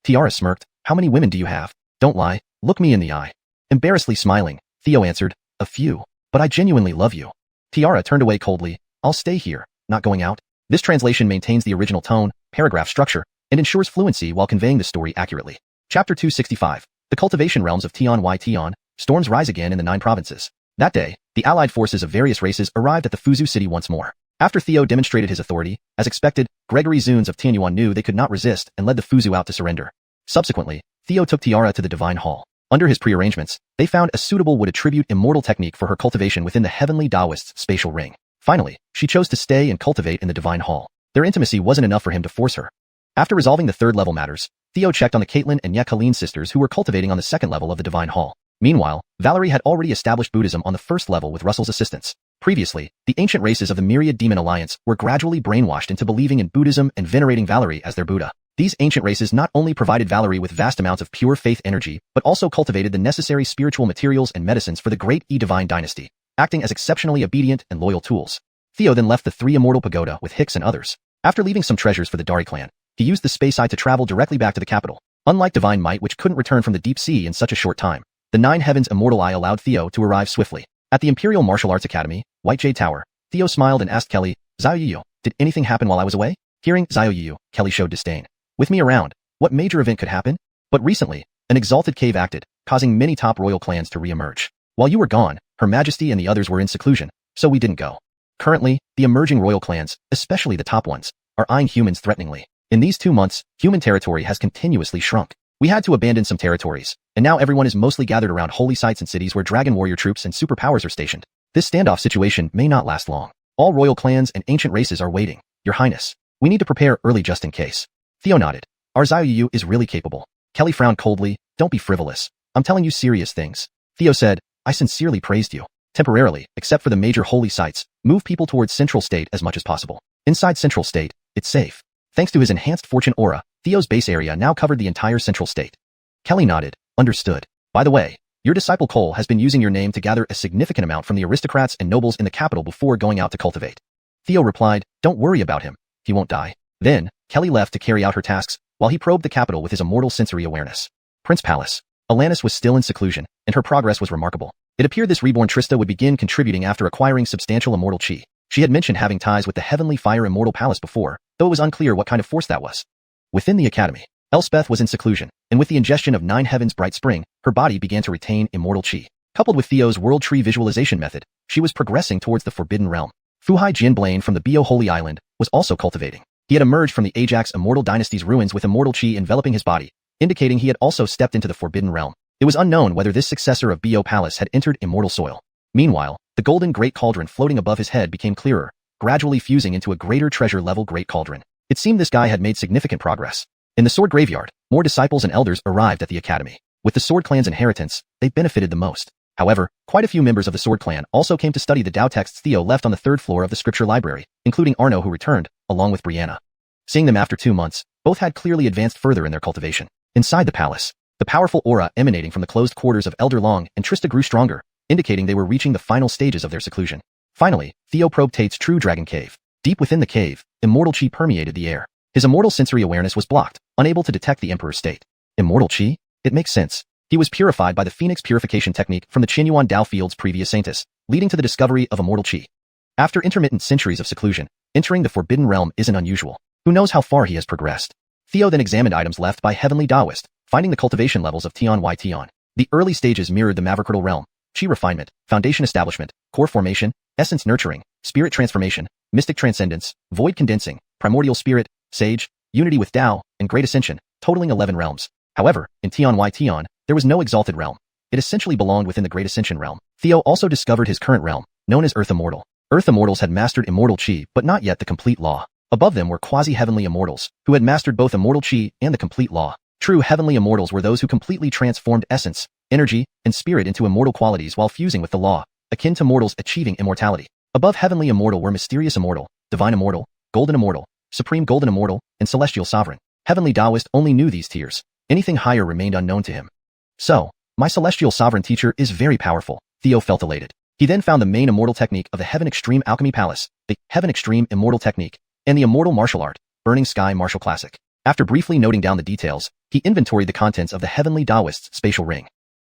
Tiara smirked, "How many women do you have? Don't lie, look me in the eye." Embarrassedly smiling, Theo answered, "A few, but I genuinely love you." Tiara turned away coldly, "I'll stay here, not going out." This translation maintains the original tone, paragraph structure, and ensures fluency while conveying the story accurately. Chapter 265. The Cultivation Realms of Tion y Tion. Storms rise again in the 9 provinces. That day, the allied forces of various races arrived at the Fuzu city once more. After Theo demonstrated his authority, as expected, Gregory Zunes of Tianyuan knew they could not resist and led the Fuzu out to surrender. Subsequently, Theo took Tiara to the Divine Hall. Under his prearrangements, they found a suitable would attribute immortal technique for her cultivation within the heavenly Taoist's spatial ring. Finally, she chose to stay and cultivate in the Divine Hall. Their intimacy wasn't enough for him to force her. After resolving the 3rd level matters, Theo checked on the Caitlin and Colleen sisters who were cultivating on the 2nd level of the Divine Hall. Meanwhile, Valerie had already established Buddhism on the 1st level with Russell's assistance. Previously, the ancient races of the Myriad Demon Alliance were gradually brainwashed into believing in Buddhism and venerating Valerie as their Buddha. These ancient races not only provided Valerie with vast amounts of pure faith energy, but also cultivated the necessary spiritual materials and medicines for the great E Divine dynasty, acting as exceptionally obedient and loyal tools. Theo then left the 3 immortal pagoda with Hicks and others. After leaving some treasures for the Dari clan, he used the space eye to travel directly back to the capital. Unlike Divine Might, which couldn't return from the deep sea in such a short time, the 9 Heavens Immortal Eye allowed Theo to arrive swiftly. At the Imperial Martial Arts Academy, White Jade Tower, Theo smiled and asked Kelly, "Xiaoyu, did anything happen while I was away?" Hearing Xiaoyu, Kelly showed disdain. "With me around, what major event could happen?" But recently, an exalted cave acted, causing many top royal clans to re-emerge. While you were gone, Her Majesty and the others were in seclusion, so we didn't go. Currently, the emerging royal clans, especially the top ones, are eyeing humans threateningly. In these 2 months, human territory has continuously shrunk. We had to abandon some territories, and now everyone is mostly gathered around holy sites and cities where dragon warrior troops and superpowers are stationed. This standoff situation may not last long. All royal clans and ancient races are waiting. Your Highness, we need to prepare early just in case. Theo nodded. Our Xiaoyu is really capable. Kelly frowned coldly. Don't be frivolous. I'm telling you serious things. Theo said, I sincerely praised you. Temporarily, except for the major holy sites, move people towards Central State as much as possible. Inside Central State, it's safe. Thanks to his enhanced fortune aura, Theo's base area now covered the entire Central State. Kelly nodded. Understood. By the way, your disciple Cole has been using your name to gather a significant amount from the aristocrats and nobles in the capital before going out to cultivate. Theo replied, don't worry about him. He won't die. Then, Kelly left to carry out her tasks, while he probed the capital with his immortal sensory awareness. Prince Palace. Alanis was still in seclusion, and her progress was remarkable. It appeared this reborn Trista would begin contributing after acquiring substantial immortal chi. She had mentioned having ties with the Heavenly Fire Immortal Palace before, though it was unclear what kind of force that was. Within the academy, Elspeth was in seclusion, and with the ingestion of 9 Heavens Bright Spring, her body began to retain immortal chi. Coupled with Theo's world tree visualization method, she was progressing towards the Forbidden Realm. Fuhai Jinblain from the Bio Holy Island was also cultivating. He had emerged from the Ajax Immortal Dynasty's ruins with immortal chi enveloping his body, indicating he had also stepped into the Forbidden Realm. It was unknown whether this successor of Bio Palace had entered immortal soil. Meanwhile, the golden great cauldron floating above his head became clearer, gradually fusing into a greater treasure-level great cauldron. It seemed this guy had made significant progress. In the Sword Graveyard, more disciples and elders arrived at the academy. With the Sword Clan's inheritance, they benefited the most. However, quite a few members of the Sword Clan also came to study the Tao texts Theo left on the 3rd floor of the scripture library, including Arno who returned, along with Brianna. Seeing them after 2 months, both had clearly advanced further in their cultivation. Inside the palace, the powerful aura emanating from the closed quarters of Elder Long and Trista grew stronger, indicating they were reaching the final stages of their seclusion. Finally, Theo probed Tate's true dragon cave. Deep within the cave, immortal chi permeated the air. His immortal sensory awareness was blocked, unable to detect the Emperor's state. Immortal chi? It makes sense. He was purified by the Phoenix purification technique from the Qinyuan Dao Field's previous Saintus, leading to the discovery of immortal chi. After intermittent centuries of seclusion, entering the Forbidden Realm isn't unusual. Who knows how far he has progressed? Theo then examined items left by Heavenly Taoist, finding the cultivation levels of Tian Y Tian. The early stages mirrored the Maverickal realm: chi refinement, foundation establishment, core formation, essence nurturing, spirit transformation, mystic transcendence, void condensing, primordial spirit, sage, unity with Tao, and great ascension, totaling 11 realms. However, in Tian Y Tian, there was no exalted realm. It essentially belonged within the great ascension realm. Theo also discovered his current realm, known as Earth Immortal. Earth Immortals had mastered immortal chi, but not yet the complete law. Above them were quasi-heavenly immortals, who had mastered both immortal chi and the complete law. True heavenly immortals were those who completely transformed essence, energy, and spirit into immortal qualities while fusing with the law, akin to mortals achieving immortality. Above heavenly immortal were mysterious immortal, divine immortal, golden immortal, supreme golden immortal, and celestial sovereign. Heavenly Taoist only knew these tiers. Anything higher remained unknown to him. So, my celestial sovereign teacher is very powerful. Theo felt elated. He then found the main immortal technique of the Heaven Extreme Alchemy Palace, the Heaven Extreme Immortal Technique, and the immortal martial art, Burning Sky Martial Classic. After briefly noting down the details, he inventoried the contents of the Heavenly Taoist's spatial ring.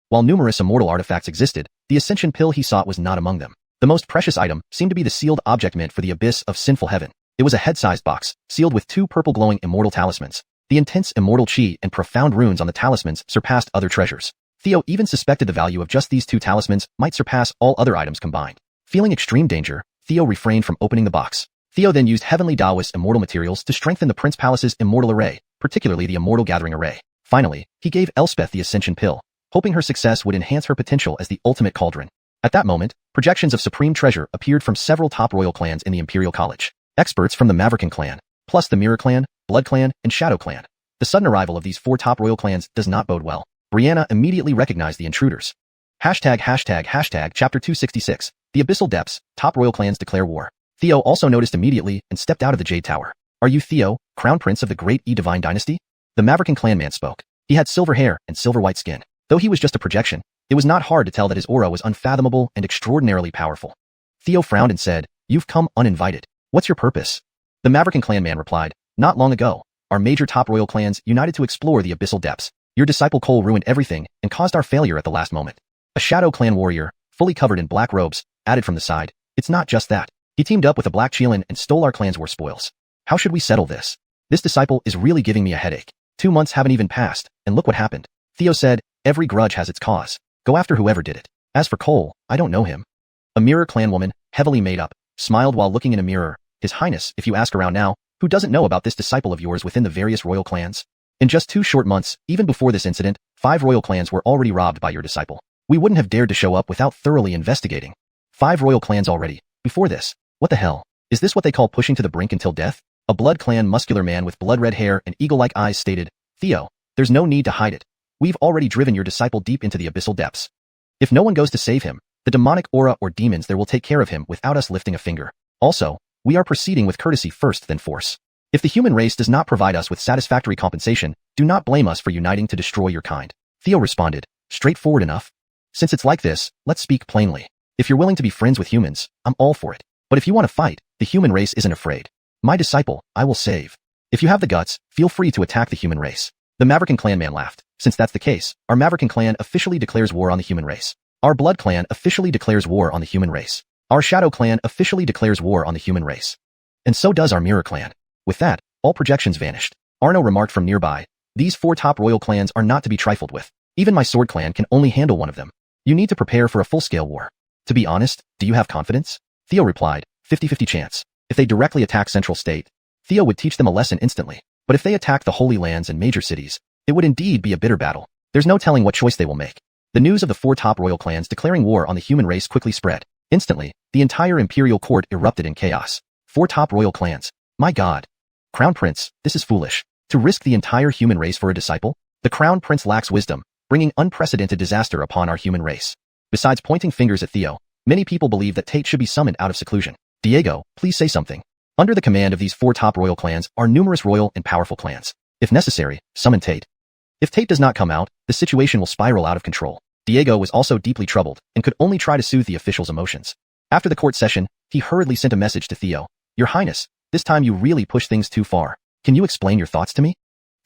While numerous immortal artifacts existed, the ascension pill he sought was not among them. The most precious item seemed to be the sealed object meant for the abyss of sinful heaven. It was a head-sized box, sealed with 2 purple glowing immortal talismans. The intense immortal chi and profound runes on the talismans surpassed other treasures. Theo even suspected the value of just these 2 talismans might surpass all other items combined. Feeling extreme danger, Theo refrained from opening the box. Theo then used Heavenly Taoist immortal materials to strengthen the Prince Palace's immortal array, particularly the Immortal Gathering Array. Finally, he gave Elspeth the Ascension Pill, hoping her success would enhance her potential as the ultimate cauldron. At that moment, projections of supreme treasure appeared from several top royal clans in the Imperial College. Experts from the Maverican clan, plus the Mirror clan, Blood clan, and Shadow clan. The sudden arrival of these 4 top royal clans does not bode well. Brianna immediately recognized the intruders. Chapter 266, The Abyssal Depths, Top Royal Clans Declare War. Theo also noticed immediately and stepped out of the Jade Tower. Are you Theo, Crown Prince of the Great E Divine Dynasty? The Maverican clanman spoke. He had silver hair and silver-white skin. Though he was just a projection, it was not hard to tell that his aura was unfathomable and extraordinarily powerful. Theo frowned and said, You've come uninvited. What's your purpose? The Maverican clanman replied, Not long ago, our major top royal clans united to explore the abyssal depths. Your disciple Cole ruined everything and caused our failure at the last moment. A Shadow clan warrior, fully covered in black robes, added from the side. It's not just that. He teamed up with a black Chelan and stole our clan's war spoils. How should we settle this? This disciple is really giving me a headache. 2 months haven't even passed, and look what happened. Theo said, Every grudge has its cause. Go after whoever did it. As for Cole, I don't know him. A Mirror clan woman, heavily made up, smiled while looking in a mirror. His Highness, if you ask around now, who doesn't know about this disciple of yours within the various royal clans? In just 2 short months, even before this incident, 5 royal clans were already robbed by your disciple. We wouldn't have dared to show up without thoroughly investigating. 5 royal clans already. Before this. What the hell? Is this what they call pushing to the brink until death? A Blood clan muscular man with blood-red hair and eagle-like eyes stated, Theo, there's no need to hide it. We've already driven your disciple deep into the abyssal depths. If no one goes to save him, The demonic aura or demons there will take care of him without us lifting a finger. Also, we are proceeding with courtesy first then force. If the human race does not provide us with satisfactory compensation, do not blame us for uniting to destroy your kind. Theo responded, straightforward enough. Since it's like this, let's speak plainly. If you're willing to be friends with humans, I'm all for it. But if you want to fight, the human race isn't afraid. My disciple, I will save. If you have the guts, feel free to attack the human race. The Maverican clan man laughed. Since that's the case, our Maverican clan officially declares war on the human race. Our Blood clan officially declares war on the human race. Our Shadow clan officially declares war on the human race. And so does our Mirror clan. With that, all projections vanished. Arno remarked from nearby, these 4 top royal clans are not to be trifled with. Even my Sword clan can only handle one of them. You need to prepare for a full-scale war. To be honest, do you have confidence? Theo replied, 50-50 chance. If they directly attack Central State, Theo would teach them a lesson instantly. But if they attack the Holy Lands and major cities, it would indeed be a bitter battle. There's no telling what choice they will make. The news of the 4 top royal clans declaring war on the human race quickly spread. Instantly, the entire imperial court erupted in chaos. 4 top royal clans. My god. Crown Prince, this is foolish. To risk the entire human race for a disciple? The Crown Prince lacks wisdom, bringing unprecedented disaster upon our human race. Besides pointing fingers at Theo, many people believe that Tate should be summoned out of seclusion. Diego, please say something. Under the command of these 4 top royal clans are numerous royal and powerful clans. If necessary, summon Tate. If Tate does not come out, the situation will spiral out of control. Diego was also deeply troubled and could only try to soothe the official's emotions. After the court session, he hurriedly sent a message to Theo. Your Highness, this time you really pushed things too far. Can you explain your thoughts to me?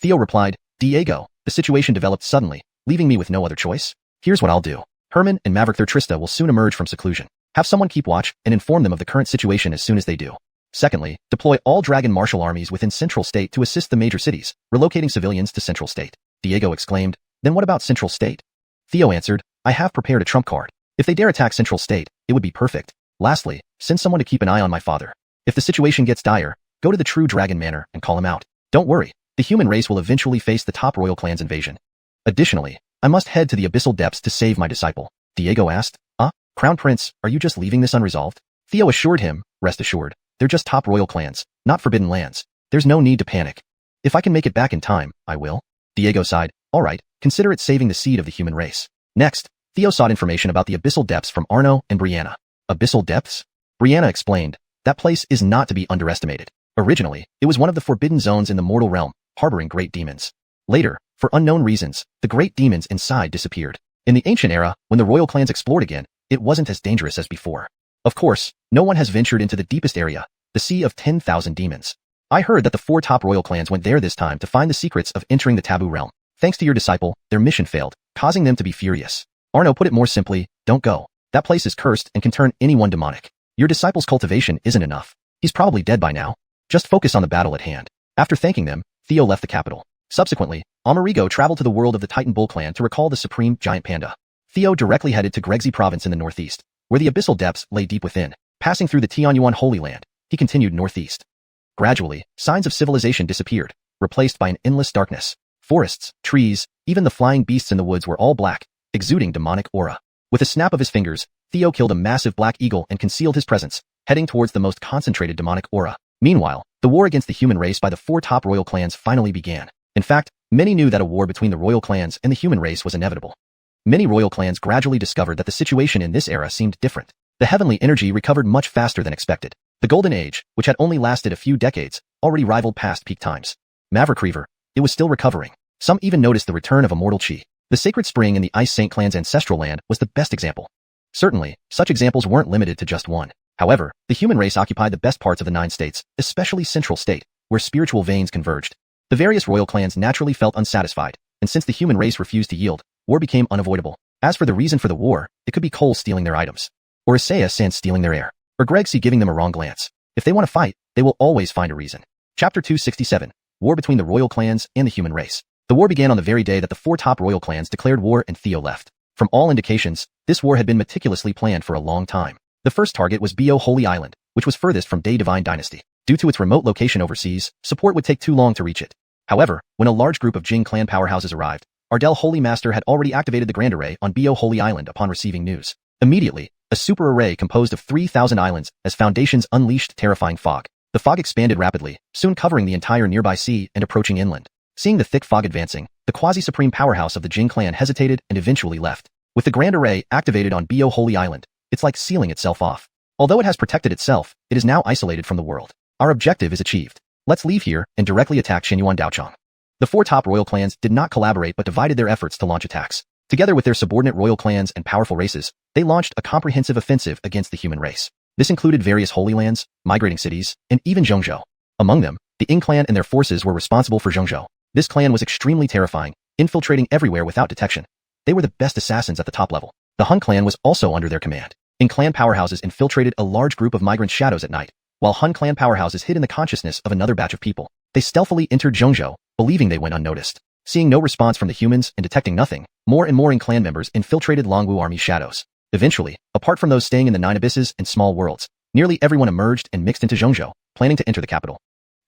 Theo replied, Diego, the situation developed suddenly, leaving me with no other choice. Here's what I'll do. Herman and Maverick Trista will soon emerge from seclusion. Have someone keep watch and inform them of the current situation as soon as they do. Secondly, deploy all Dragon Martial armies within Central State to assist the major cities, relocating civilians to Central State. Diego exclaimed, then what about Central State? Theo answered, I have prepared a trump card. If they dare attack Central State, it would be perfect. Lastly, send someone to keep an eye on my father. If the situation gets dire, go to the True Dragon Manor and call him out. Don't worry, the human race will eventually face the top royal clan's invasion. Additionally, I must head to the abyssal depths to save my disciple. Diego asked, Crown Prince, are you just leaving this unresolved? Theo assured him, rest assured, they're just top royal clans, not forbidden lands. There's no need to panic. If I can make it back in time, I will. Diego sighed, alright, consider it saving the seed of the human race. Next, Theo sought information about the abyssal depths from Arno and Brianna. Abyssal depths? Brianna explained, that place is not to be underestimated. Originally, it was one of the forbidden zones in the mortal realm, harboring great demons. Later, for unknown reasons, the great demons inside disappeared. In the ancient era, when the royal clans explored again, it wasn't as dangerous as before. Of course, no one has ventured into the deepest area, the Sea of 10,000 Demons. I heard that the 4 top royal clans went there this time to find the secrets of entering the taboo realm. Thanks to your disciple, their mission failed, causing them to be furious. Arno put it more simply, don't go. That place is cursed and can turn anyone demonic. Your disciple's cultivation isn't enough. He's probably dead by now. Just focus on the battle at hand. After thanking them, Theo left the capital. Subsequently, Amerigo traveled to the world of the Titan Bull clan to recall the supreme giant panda. Theo directly headed to Gregzi province in the northeast, where the abyssal depths lay deep within. Passing through the Tianyuan Holy Land, he continued northeast. Gradually, signs of civilization disappeared, replaced by an endless darkness. Forests, trees, even the flying beasts in the woods were all black, exuding demonic aura. With a snap of his fingers, Theo killed a massive black eagle and concealed his presence, heading towards the most concentrated demonic aura. Meanwhile, the war against the human race by the 4 top royal clans finally began. In fact, many knew that a war between the royal clans and the human race was inevitable. Many royal clans gradually discovered that the situation in this era seemed different. The heavenly energy recovered much faster than expected. The Golden Age, which had only lasted a few decades, already rivaled past peak times. Maverick Reaver, it was still recovering. Some even noticed the return of immortal chi. The sacred spring in the Ice Saint clan's ancestral land was the best example. Certainly, such examples weren't limited to just one. However, the human race occupied the best parts of the 9 states, especially Central State, where spiritual veins converged. The various royal clans naturally felt unsatisfied, and since the human race refused to yield, war became unavoidable. As for the reason for the war, it could be Cole stealing their items, or Isaiah Sans stealing their air, or Gregzi giving them a wrong glance. If they want to fight, they will always find a reason. Chapter 267, War between the royal clans and the human race. The war began on the very day that the 4 top royal clans declared war and Theo left. From all indications, this war had been meticulously planned for a long time. The first target was Bo Holy Island, which was furthest from Day Divine Dynasty. Due to its remote location overseas, support would take too long to reach it. However, when a large group of Jing clan powerhouses arrived, Ardell Holy Master had already activated the Grand Array on Bo Holy Island upon receiving news. Immediately, a super array composed of 3,000 islands as foundations unleashed terrifying fog. The fog expanded rapidly, soon covering the entire nearby sea and approaching inland. Seeing the thick fog advancing, the quasi-supreme powerhouse of the Jing clan hesitated and eventually left. With the Grand Array activated on Bo Holy Island, it's like sealing itself off. Although it has protected itself, it is now isolated from the world. Our objective is achieved. Let's leave here and directly attack Qinyuan Daochang. The four top royal clans did not collaborate but divided their efforts to launch attacks. Together with their subordinate royal clans and powerful races, they launched a comprehensive offensive against the human race. This included various holy lands, migrating cities, and even Zhongzhou. Among them, the Ying clan and their forces were responsible for Zhongzhou. This clan was extremely terrifying, infiltrating everywhere without detection. They were the best assassins at the top level. The Hun clan was also under their command. Ying clan powerhouses infiltrated a large group of migrant shadows at night, while Hun clan powerhouses hid in the consciousness of another batch of people. They stealthily entered Zhongzhou, believing they went unnoticed. Seeing no response from the humans and detecting nothing, more and more Ying clan members infiltrated Longwu army shadows. Eventually, apart from those staying in the Nine Abysses and Small Worlds, nearly everyone emerged and mixed into Zhongzhou, planning to enter the capital.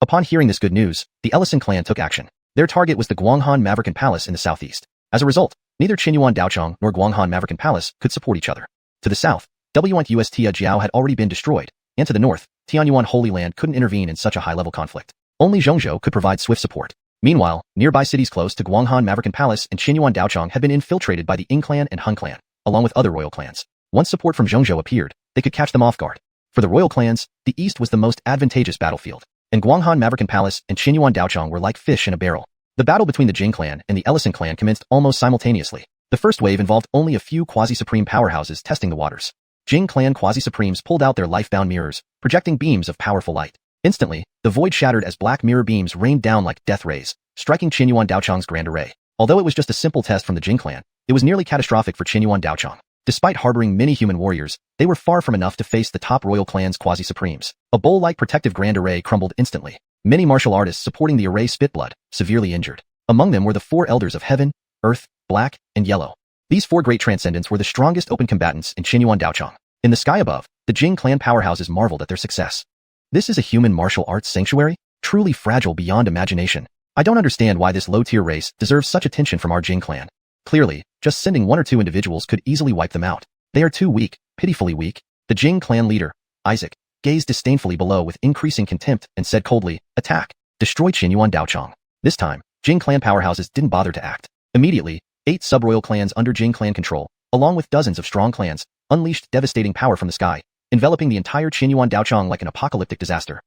Upon hearing this good news, the Ellison clan took action. Their target was the Guanghan Maverican Palace in the southeast. As a result, neither Qinyuan Daochang nor Guanghan Maverican Palace could support each other. To the south, Ust Jiao had already been destroyed, and to the north, Tianyuan Holy Land couldn't intervene in such a high-level conflict. Only Zhongzhou could provide swift support. Meanwhile, nearby cities close to Guanghan Maverican Palace and Qinyuan Daochang had been infiltrated by the Ying clan and Hun clan, along with other royal clans. Once support from Zhongzhou appeared, they could catch them off guard. For the royal clans, the east was the most advantageous battlefield, and Guanghan Maverican Palace and Qinyuan Daochang were like fish in a barrel. The battle between the Jing clan and the Ellison clan commenced almost simultaneously. The first wave involved only a few quasi-supreme powerhouses testing the waters. Jing clan quasi-supremes pulled out their life-bound mirrors, projecting beams of powerful light. Instantly, the void shattered as black mirror beams rained down like death rays, striking Qinyuan Daochang's Grand Array. Although it was just a simple test from the Jing clan, it was nearly catastrophic for Qinyuan Daochang. Despite harboring many human warriors, they were far from enough to face the top royal clan's quasi-supremes. A bowl-like protective Grand Array crumbled instantly. Many martial artists supporting the array spit blood, severely injured. Among them were the four elders of Heaven, Earth, Black, and Yellow. These four great transcendents were the strongest open combatants in Qinyuan Daochang. In the sky above, the Jing clan powerhouses marveled at their success. This is a human martial arts sanctuary? Truly fragile beyond imagination. I don't understand why this low-tier race deserves such attention from our Jing clan. Clearly, just sending one or two individuals could easily wipe them out. They are too weak, pitifully weak. The Jing clan leader, Isaac, gazed disdainfully below with increasing contempt and said coldly, "Attack! Destroy Qinyuan Daochang." This time, Jing clan powerhouses didn't bother to act. Immediately, 8 sub-royal clans under Jing clan control, along with dozens of strong clans, unleashed devastating power from the sky, enveloping the entire Qinyuan Daochang like an apocalyptic disaster.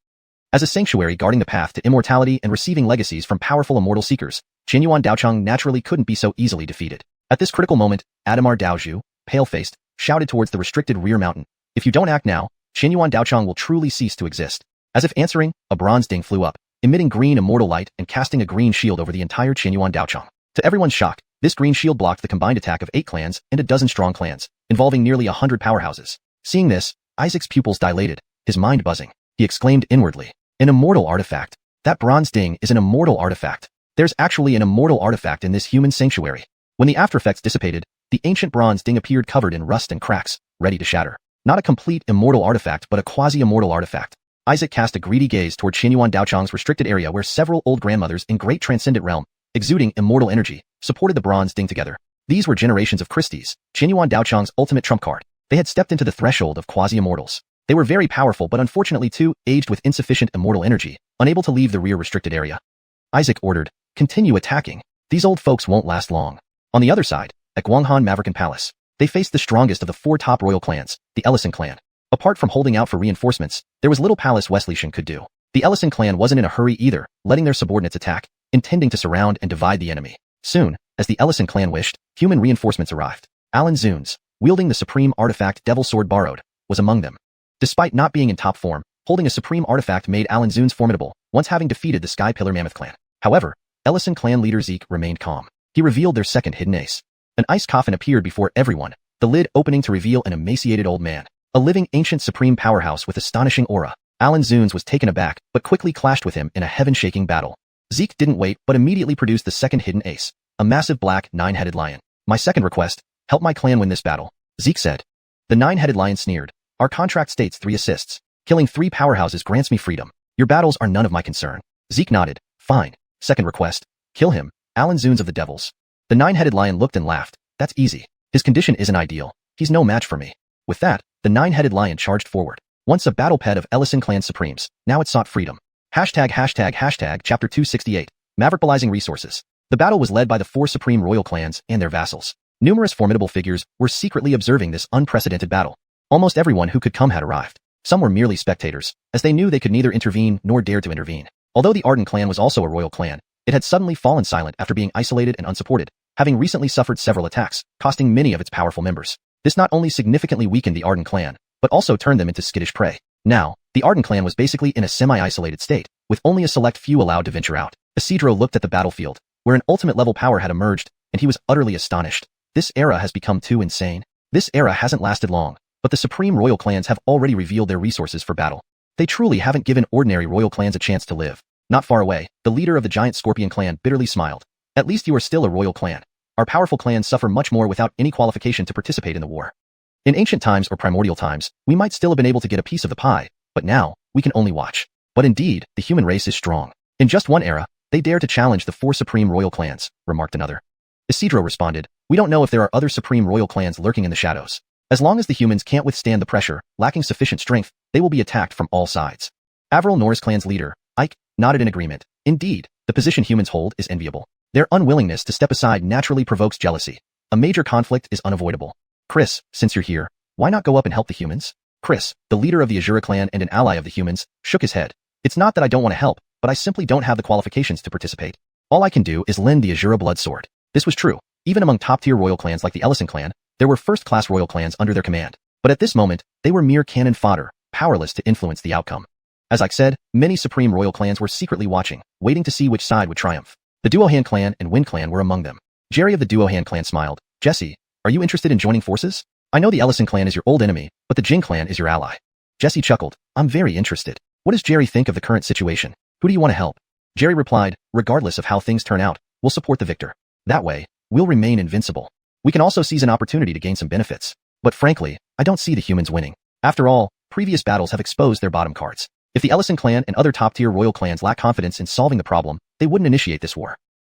As a sanctuary guarding the path to immortality and receiving legacies from powerful immortal seekers, Qinyuan Daochang naturally couldn't be so easily defeated. At this critical moment, Adamar Daozhu, pale-faced, shouted towards the restricted rear mountain, "If you don't act now, Qinyuan Daochang will truly cease to exist." As if answering, a bronze ding flew up, emitting green immortal light and casting a green shield over the entire Qinyuan Daochang. To everyone's shock, this green shield blocked the combined attack of 8 clans and a dozen strong clans, involving nearly 100 powerhouses. Seeing this, Isaac's pupils dilated, his mind buzzing. He exclaimed inwardly, "An immortal artifact. That bronze ding is an immortal artifact. There's actually an immortal artifact in this human sanctuary." When the aftereffects dissipated, the ancient bronze ding appeared covered in rust and cracks, ready to shatter. Not a complete immortal artifact but a quasi-immortal artifact. Isaac cast a greedy gaze toward Qinyuan Daochang's restricted area where several old grandmothers in great transcendent realm, exuding immortal energy, supported the bronze ding together. These were generations of Christie's, Qinyuan Daochang's ultimate trump card. They had stepped into the threshold of quasi-immortals. They were very powerful but unfortunately too aged with insufficient immortal energy, unable to leave the rear restricted area. Isaac ordered, "Continue attacking. These old folks won't last long." On the other side, at Guanghan Maverican Palace, they faced the strongest of the 4 top royal clans, the Ellison clan. Apart from holding out for reinforcements, there was little Palace Wesleyshun could do. The Ellison clan wasn't in a hurry either, letting their subordinates attack, intending to surround and divide the enemy. Soon, as the Ellison clan wished, human reinforcements arrived. Alan Zunes, wielding the supreme artifact Devil Sword Borrowed, was among them. Despite not being in top form, holding a supreme artifact made Alan Zunes formidable, once having defeated the Sky Pillar Mammoth clan. However, Ellison clan leader Zeke remained calm. He revealed their second hidden ace. An ice coffin appeared before everyone, the lid opening to reveal an emaciated old man. A living ancient supreme powerhouse with astonishing aura. Alan Zunes was taken aback, but quickly clashed with him in a heaven-shaking battle. Zeke didn't wait, but immediately produced the second hidden ace, a massive black, 9-headed lion. "My second request, help my clan win this battle," Zeke said. The 9-headed lion sneered, "Our contract states 3 assists. Killing 3 powerhouses grants me freedom. Your battles are none of my concern." Zeke nodded, "Fine. Second request, kill him, Alan Zunes of the Devils." The 9-headed lion looked and laughed, "That's easy. His condition isn't ideal. He's no match for me." With that, the 9-headed lion charged forward. Once a battle pet of Ellison clan supremes, now it sought freedom. Chapter 268, Maverickalizing Resources. The battle was led by the 4 supreme royal clans and their vassals. Numerous formidable figures were secretly observing this unprecedented battle. Almost everyone who could come had arrived. Some were merely spectators, as they knew they could neither intervene nor dare to intervene. Although the Arden clan was also a royal clan, it had suddenly fallen silent after being isolated and unsupported, having recently suffered several attacks, costing many of its powerful members. This not only significantly weakened the Arden clan, but also turned them into skittish prey. Now, the Arden clan was basically in a semi-isolated state, with only a select few allowed to venture out. Isidro looked at the battlefield, where an ultimate-level power had emerged, and he was utterly astonished. This era has become too insane. This era hasn't lasted long, but the supreme royal clans have already revealed their resources for battle. They truly haven't given ordinary royal clans a chance to live. Not far away, the leader of the giant scorpion clan bitterly smiled. At least you are still a royal clan. Our powerful clans suffer much more without any qualification to participate in the war. In ancient times or primordial times, we might still have been able to get a piece of the pie, but now, we can only watch. But indeed, the human race is strong. In just one era, they dare to challenge the 4 supreme royal clans, remarked another. Isidro responded, we don't know if there are other supreme royal clans lurking in the shadows. As long as the humans can't withstand the pressure, lacking sufficient strength, they will be attacked from all sides. Averil Nor's clan's leader, Ike, nodded in agreement. Indeed, the position humans hold is enviable. Their unwillingness to step aside naturally provokes jealousy. A major conflict is unavoidable. Chris, since you're here, why not go up and help the humans? Chris, the leader of the Azura clan and an ally of the humans, shook his head. It's not that I don't want to help, but I simply don't have the qualifications to participate. All I can do is lend the Azura blood sword. This was true. Even among top-tier royal clans like the Ellison clan, there were first-class royal clans under their command. But at this moment, they were mere cannon fodder, powerless to influence the outcome. As Ike said, many supreme royal clans were secretly watching, waiting to see which side would triumph. The Duohan clan and Wind clan were among them. Jerry of the Duohan clan smiled. Jesse, are you interested in joining forces? I know the Ellison clan is your old enemy, but the Jin clan is your ally. Jesse chuckled. I'm very interested. What does Jerry think of the current situation? Who do you want to help? Jerry replied, regardless of how things turn out, we'll support the victor. That way, we'll remain invincible. We can also seize an opportunity to gain some benefits. But frankly, I don't see the humans winning. After all, previous battles have exposed their bottom cards. If the Ellison clan and other top-tier royal clans lack confidence in solving the problem, they wouldn't initiate this war.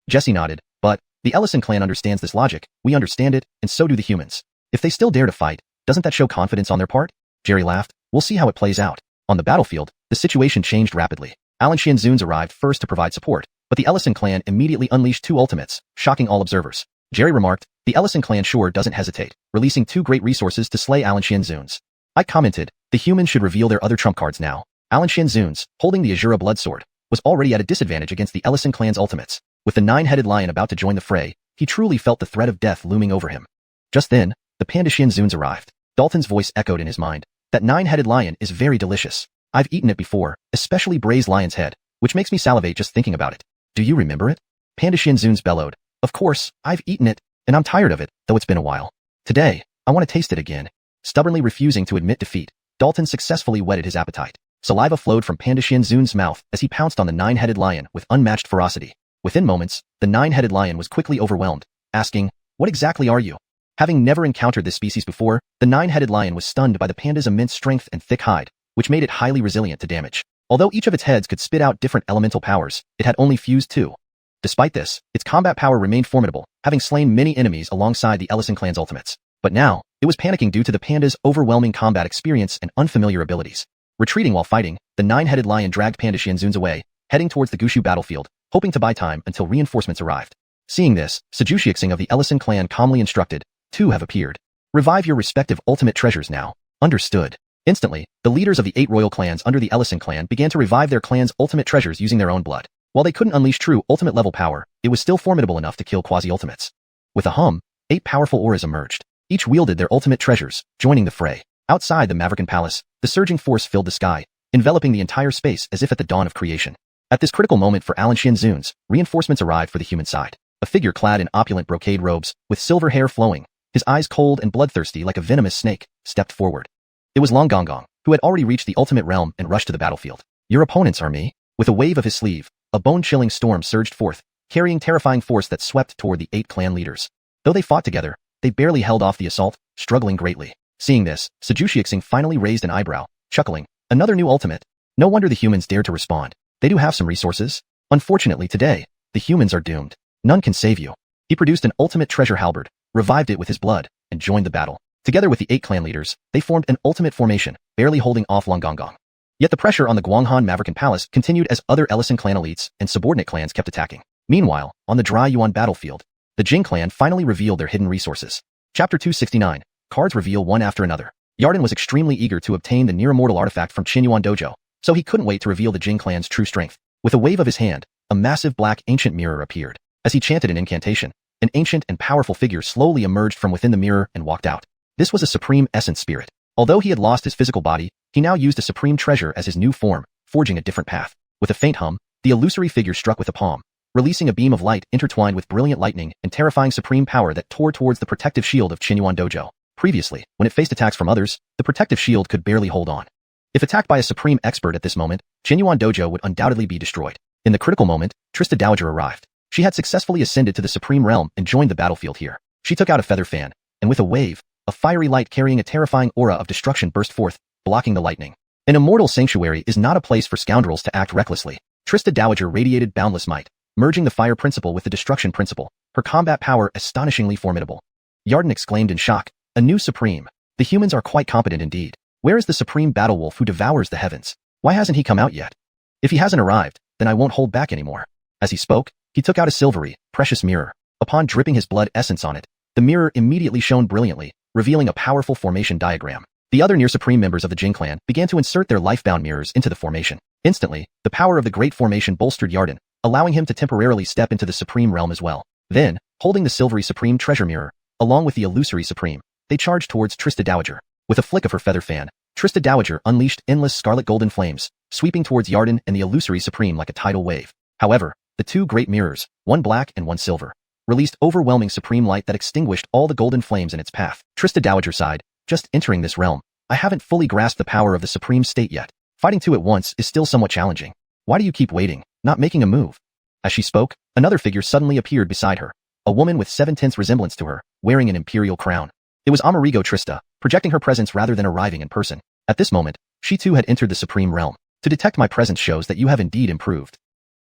Jesse nodded, but the Ellison clan understands this logic, we understand it, and so do the humans. If they still dare to fight, doesn't that show confidence on their part? Jerry laughed. We'll see how it plays out. On the battlefield, the situation changed rapidly. Alan Xianzun's arrived first to provide support, but the Ellison clan immediately unleashed 2 ultimates, shocking all observers. Jerry remarked, the Ellison clan sure doesn't hesitate, releasing 2 great resources to slay Alan Xianzun's. I commented, the humans should reveal their other trump cards now. Alan Xianzun's, holding the Azura blood sword, was already at a disadvantage against the Ellison clan's ultimates. With the 9-headed lion about to join the fray, he truly felt the threat of death looming over him. Just then, the panda Xianzun's arrived. Dalton's voice echoed in his mind. That 9-headed lion is very delicious. I've eaten it before, especially braised lion's head, which makes me salivate just thinking about it. Do you remember it? Panda Xianzun's bellowed. Of course, I've eaten it, and I'm tired of it, though it's been a while. Today, I want to taste it again. Stubbornly refusing to admit defeat, Dalton successfully whetted his appetite. Saliva flowed from Panda Xianzun's mouth as he pounced on the 9-headed lion with unmatched ferocity. Within moments, the 9-headed lion was quickly overwhelmed, asking, what exactly are you? Having never encountered this species before, the 9-headed lion was stunned by the panda's immense strength and thick hide, which made it highly resilient to damage. Although each of its heads could spit out different elemental powers, it had only fused 2. Despite this, its combat power remained formidable, having slain many enemies alongside the Ellison clan's ultimates. But now, it was panicking due to the panda's overwhelming combat experience and unfamiliar abilities. Retreating while fighting, the 9-headed lion dragged Panda Xianzun's away, heading towards the Gushu battlefield, hoping to buy time until reinforcements arrived. Seeing this, Sejuxiixing of the Ellison clan calmly instructed, 2 have appeared. Revive your respective ultimate treasures now. Understood. Instantly, the leaders of the 8 royal clans under the Ellison clan began to revive their clan's ultimate treasures using their own blood. While they couldn't unleash true ultimate level power, it was still formidable enough to kill quasi-ultimates. With a hum, 8 powerful auras emerged. Each wielded their ultimate treasures, joining the fray. Outside the Maverican Palace, the surging force filled the sky, enveloping the entire space as if at the dawn of creation. At this critical moment for Alan Xianzun's, reinforcements arrived for the human side. A figure clad in opulent brocade robes, with silver hair flowing, his eyes cold and bloodthirsty like a venomous snake, stepped forward. It was Long Gong, who had already reached the ultimate realm and rushed to the battlefield. Your opponents are me. With a wave of his sleeve, a bone-chilling storm surged forth, carrying terrifying force that swept toward the 8 clan leaders. Though they fought together, they barely held off the assault, struggling greatly. Seeing this, Sejuxiixing finally raised an eyebrow, chuckling. Another new ultimate. No wonder the humans dared to respond. They do have some resources. Unfortunately today, the humans are doomed. None can save you. He produced an ultimate treasure halberd, revived it with his blood, and joined the battle. Together with the 8 clan leaders, they formed an ultimate formation, barely holding off Long Gong. Yet the pressure on the Guanghan Maverican Palace continued as other Ellison clan elites and subordinate clans kept attacking. Meanwhile, on the Dry Yuan battlefield, The Jing clan finally revealed their hidden resources. Chapter 269. Cards reveal one after another. Yarden was extremely eager to obtain the near-immortal artifact from Qinyuan Dojo, so he couldn't wait to reveal the Jing clan's true strength. With a wave of his hand, a massive black ancient mirror appeared. As he chanted an incantation, an ancient and powerful figure slowly emerged from within the mirror and walked out. This was a supreme essence spirit. Although he had lost his physical body, he now used a supreme treasure as his new form, forging a different path. With a faint hum, the illusory figure struck with a palm, releasing a beam of light intertwined with brilliant lightning and terrifying supreme power that tore towards the protective shield of Qinyuan Dojo. Previously, when it faced attacks from others, the protective shield could barely hold on. If attacked by a supreme expert at this moment, Qinyuan Dojo would undoubtedly be destroyed. In the critical moment, Trista Dowager arrived. She had successfully ascended to the supreme realm and joined the battlefield here. She took out a feather fan, and with a wave, a fiery light carrying a terrifying aura of destruction burst forth, blocking the lightning. An immortal sanctuary is not a place for scoundrels to act recklessly. Trista Dowager radiated boundless might, merging the fire principle with the destruction principle, her combat power astonishingly formidable. Yarden exclaimed in shock, "A new supreme. The humans are quite competent indeed. Where is the supreme battle wolf who devours the heavens? Why hasn't he come out yet? If he hasn't arrived, then I won't hold back anymore." As he spoke, he took out a silvery, precious mirror. Upon dripping his blood essence on it, the mirror immediately shone brilliantly, revealing a powerful formation diagram. The other near-supreme members of the Jing clan began to insert their life-bound mirrors into the formation. Instantly, the power of the great formation bolstered Yarden, allowing him to temporarily step into the supreme realm as well. Then, holding the silvery supreme treasure mirror, along with the illusory supreme, they charged towards Trista Dowager. With a flick of her feather fan, Trista Dowager unleashed endless scarlet golden flames, sweeping towards Yarden and the illusory supreme like a tidal wave. However, the two great mirrors, one black and one silver, released overwhelming supreme light that extinguished all the golden flames in its path. Trista Dowager sighed, "Just entering this realm, I haven't fully grasped the power of the supreme state yet. Fighting two at once is still somewhat challenging. Why do you keep waiting, not making a move?" As she spoke, another figure suddenly appeared beside her, a woman with 7/10 resemblance to her, wearing an imperial crown. It was Amerigo Trista, projecting her presence rather than arriving in person. At this moment, she too had entered the supreme realm. "To detect my presence shows that you have indeed improved."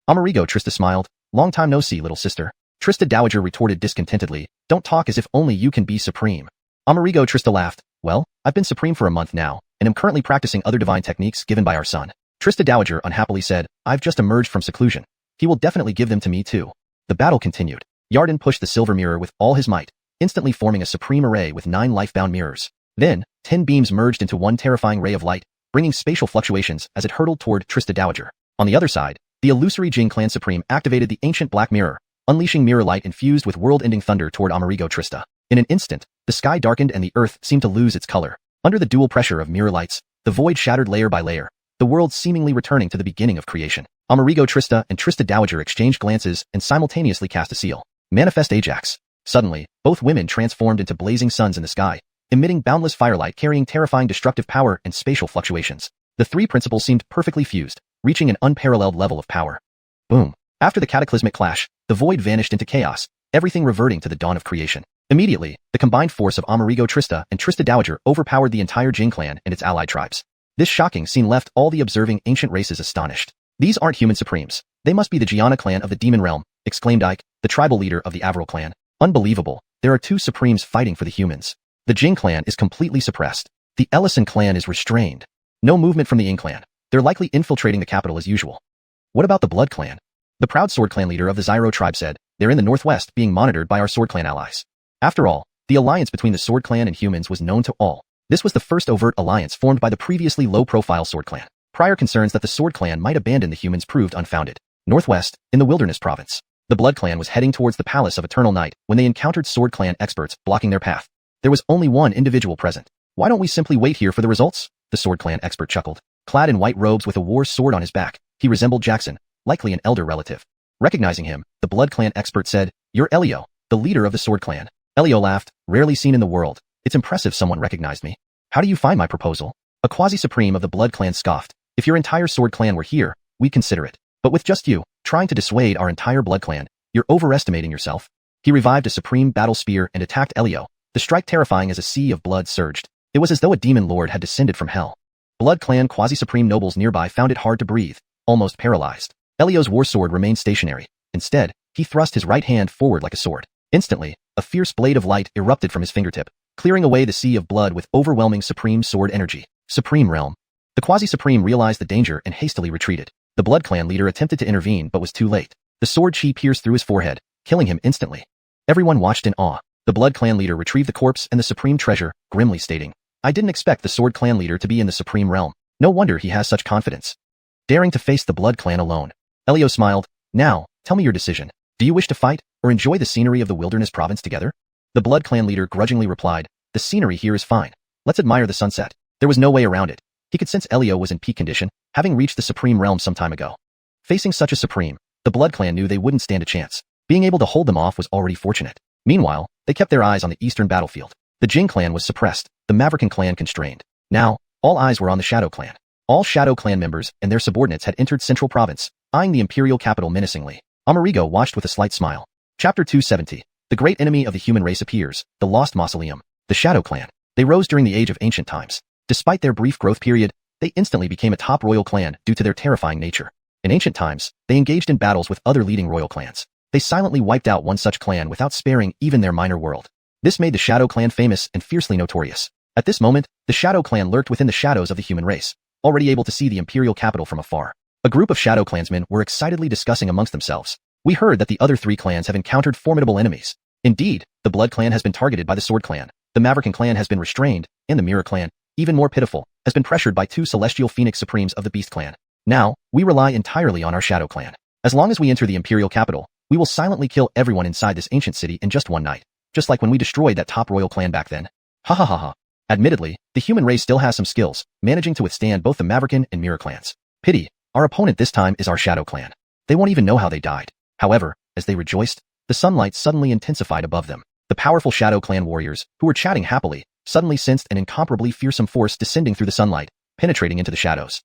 Amerigo Trista smiled, "Long time no see, little sister." Trista Dowager retorted discontentedly, "Don't talk as if only you can be supreme." Amerigo Trista laughed, "Well, I've been supreme for a month now, and am currently practicing other divine techniques given by our son." Trista Dowager unhappily said, "I've just emerged from seclusion. He will definitely give them to me too." The battle continued. Yarden pushed the silver mirror with all his might, instantly forming a supreme array with 9 life-bound mirrors. Then, 10 beams merged into one terrifying ray of light, bringing spatial fluctuations as it hurtled toward Trista Dowager. On the other side, the illusory Jing clan supreme activated the ancient black mirror, unleashing mirror light infused with world-ending thunder toward Amerigo Trista. In an instant, the sky darkened and the earth seemed to lose its color. Under the dual pressure of mirror lights, the void shattered layer by layer, the world seemingly returning to the beginning of creation. Amerigo Trista and Trista Dowager exchanged glances and simultaneously cast a seal. Manifest Ajax. Suddenly, both women transformed into blazing suns in the sky, emitting boundless firelight carrying terrifying destructive power and spatial fluctuations. The three principles seemed perfectly fused, reaching an unparalleled level of power. Boom. After the cataclysmic clash, the void vanished into chaos, everything reverting to the dawn of creation. Immediately, the combined force of Amerigo Trista and Trista Dowager overpowered the entire Jing clan and its allied tribes. This shocking scene left all the observing ancient races astonished. "These aren't human supremes. They must be the Gianna clan of the demon realm," exclaimed Ike, the tribal leader of the Avril clan. "Unbelievable. There are 2 supremes fighting for the humans. The Jing clan is completely suppressed. The Ellison clan is restrained. No movement from the Ying clan. They're likely infiltrating the capital as usual. What about the Blood clan?" The proud Sword clan leader of the Zyro tribe said, "They're in the northwest being monitored by our Sword clan allies." After all, the alliance between the Sword clan and humans was known to all. This was the first overt alliance formed by the previously low-profile Sword clan. Prior concerns that the Sword clan might abandon the humans proved unfounded. Northwest, in the Wilderness province, the Blood clan was heading towards the Palace of Eternal Night when they encountered Sword clan experts blocking their path. There was only one individual present. "Why don't we simply wait here for the results?" the Sword clan expert chuckled. Clad in white robes with a war sword on his back, he resembled Jackson, likely an elder relative. Recognizing him, the Blood clan expert said, "You're Elio, the leader of the Sword clan." Elio laughed, "Rarely seen in the world. It's impressive someone recognized me. How do you find my proposal?" A quasi-supreme of the Blood clan scoffed, "If your entire Sword clan were here, we'd consider it. But with just you, trying to dissuade our entire Blood clan, you're overestimating yourself." He revived a supreme battle spear and attacked Elio, the strike terrifying as a sea of blood surged. It was as though a demon lord had descended from hell. Blood clan quasi-supreme nobles nearby found it hard to breathe, almost paralyzed. Elio's war sword remained stationary. Instead, he thrust his right hand forward like a sword. Instantly, a fierce blade of light erupted from his fingertip, clearing away the sea of blood with overwhelming supreme sword energy. Supreme realm. The quasi-supreme realized the danger and hastily retreated. The Blood clan leader attempted to intervene but was too late. The sword chi pierced through his forehead, killing him instantly. Everyone watched in awe. The Blood Clan leader retrieved the corpse and the supreme treasure, grimly stating, "I didn't expect the Sword Clan leader to be in the supreme realm. No wonder he has such confidence. Daring to face the Blood Clan alone." Elio smiled. "Now, tell me your decision. Do you wish to fight, or enjoy the scenery of the Wilderness Province together?" The Blood Clan leader grudgingly replied, "The scenery here is fine. Let's admire the sunset." There was no way around it. He could sense Elio was in peak condition, having reached the supreme realm some time ago. Facing such a supreme, the Blood Clan knew they wouldn't stand a chance. Being able to hold them off was already fortunate. Meanwhile, they kept their eyes on the eastern battlefield. The Jing clan was suppressed, the Maverican clan constrained. Now, all eyes were on the Shadow Clan. All Shadow Clan members and their subordinates had entered Central Province, eyeing the imperial capital menacingly. Amerigo watched with a slight smile. Chapter 270. The great enemy of the human race appears, the Lost Mausoleum. The Shadow Clan. They rose during the age of ancient times. Despite their brief growth period, they instantly became a top royal clan due to their terrifying nature. In ancient times, they engaged in battles with other leading royal clans. They silently wiped out one such clan without sparing even their minor world. This made the Shadow Clan famous and fiercely notorious. At this moment, the Shadow Clan lurked within the shadows of the human race, already able to see the imperial capital from afar. A group of Shadow Clansmen were excitedly discussing amongst themselves. "We heard that the other three clans have encountered formidable enemies. Indeed, the Blood Clan has been targeted by the Sword Clan, the Maverican clan has been restrained, and the Mirror Clan, even more pitiful, has been pressured by two Celestial Phoenix Supremes of the Beast Clan. Now, we rely entirely on our Shadow Clan. As long as we enter the imperial capital, we will silently kill everyone inside this ancient city in just one night, just like when we destroyed that top royal clan back then." Ha ha ha ha. Admittedly, the human race still has some skills, managing to withstand both the Maverican and Mirror clans. Pity, our opponent this time is our Shadow Clan. They won't even know how they died. However, as they rejoiced, the sunlight suddenly intensified above them. The powerful Shadow Clan warriors, who were chatting happily, suddenly sensed an incomparably fearsome force descending through the sunlight, penetrating into the shadows.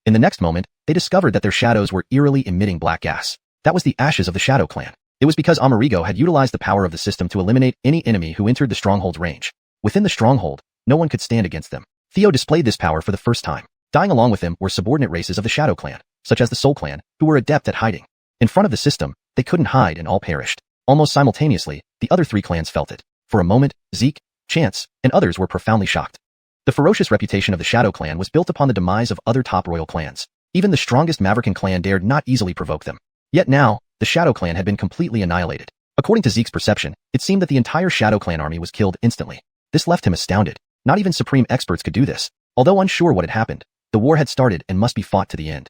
In the next moment, they discovered that their shadows were eerily emitting black gas. That was the ashes of the Shadow Clan. It was because Amerigo had utilized the power of the system to eliminate any enemy who entered the stronghold's range. Within the stronghold, no one could stand against them. Theo displayed this power for the first time. Dying along with him were subordinate races of the Shadow Clan, such as the Soul Clan, who were adept at hiding. In front of the system, they couldn't hide and all perished. Almost simultaneously, the other three clans felt it. For a moment, Zeke, Chance, and others were profoundly shocked. The ferocious reputation of the Shadow Clan was built upon the demise of other top royal clans. Even the strongest Maverican clan dared not easily provoke them. Yet now, the Shadow Clan had been completely annihilated. According to Zeke's perception, it seemed that the entire Shadow Clan army was killed instantly. This left him astounded. Not even supreme experts could do this. Although unsure what had happened, the war had started and must be fought to the end.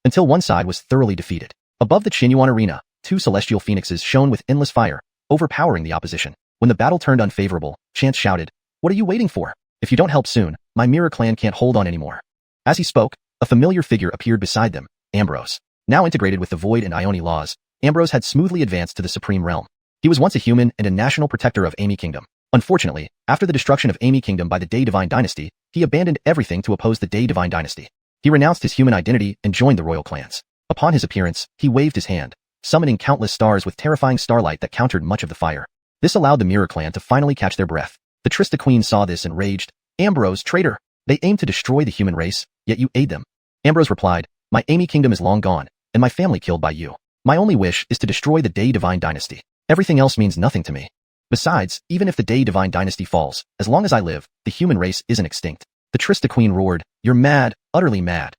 Until one side was thoroughly defeated. Above the Qinyuan arena, two celestial phoenixes shone with endless fire, overpowering the opposition. When the battle turned unfavorable, Chance shouted, "What are you waiting for? If you don't help soon, my Mirror Clan can't hold on anymore." As he spoke, a familiar figure appeared beside them, Ambrose. Now integrated with the Void and Ione laws, Ambrose had smoothly advanced to the Supreme Realm. He was once a human and a national protector of Amy Kingdom. Unfortunately, after the destruction of Amy Kingdom by the Day Divine Dynasty, he abandoned everything to oppose the Day Divine Dynasty. He renounced his human identity and joined the royal clans. Upon his appearance, he waved his hand, summoning countless stars with terrifying starlight that countered much of the fire. This allowed the Mirror Clan to finally catch their breath. The Trista Queen saw this and raged, "Ambrose, traitor! They aim to destroy the human race, yet you aid them." Ambrose replied, "My Amy Kingdom is long gone, and my family killed by you. My only wish is to destroy the Day Divine Dynasty. Everything else means nothing to me. Besides, even if the Day Divine Dynasty falls, as long as I live, the human race isn't extinct." The Trista Queen roared, "You're mad, utterly mad."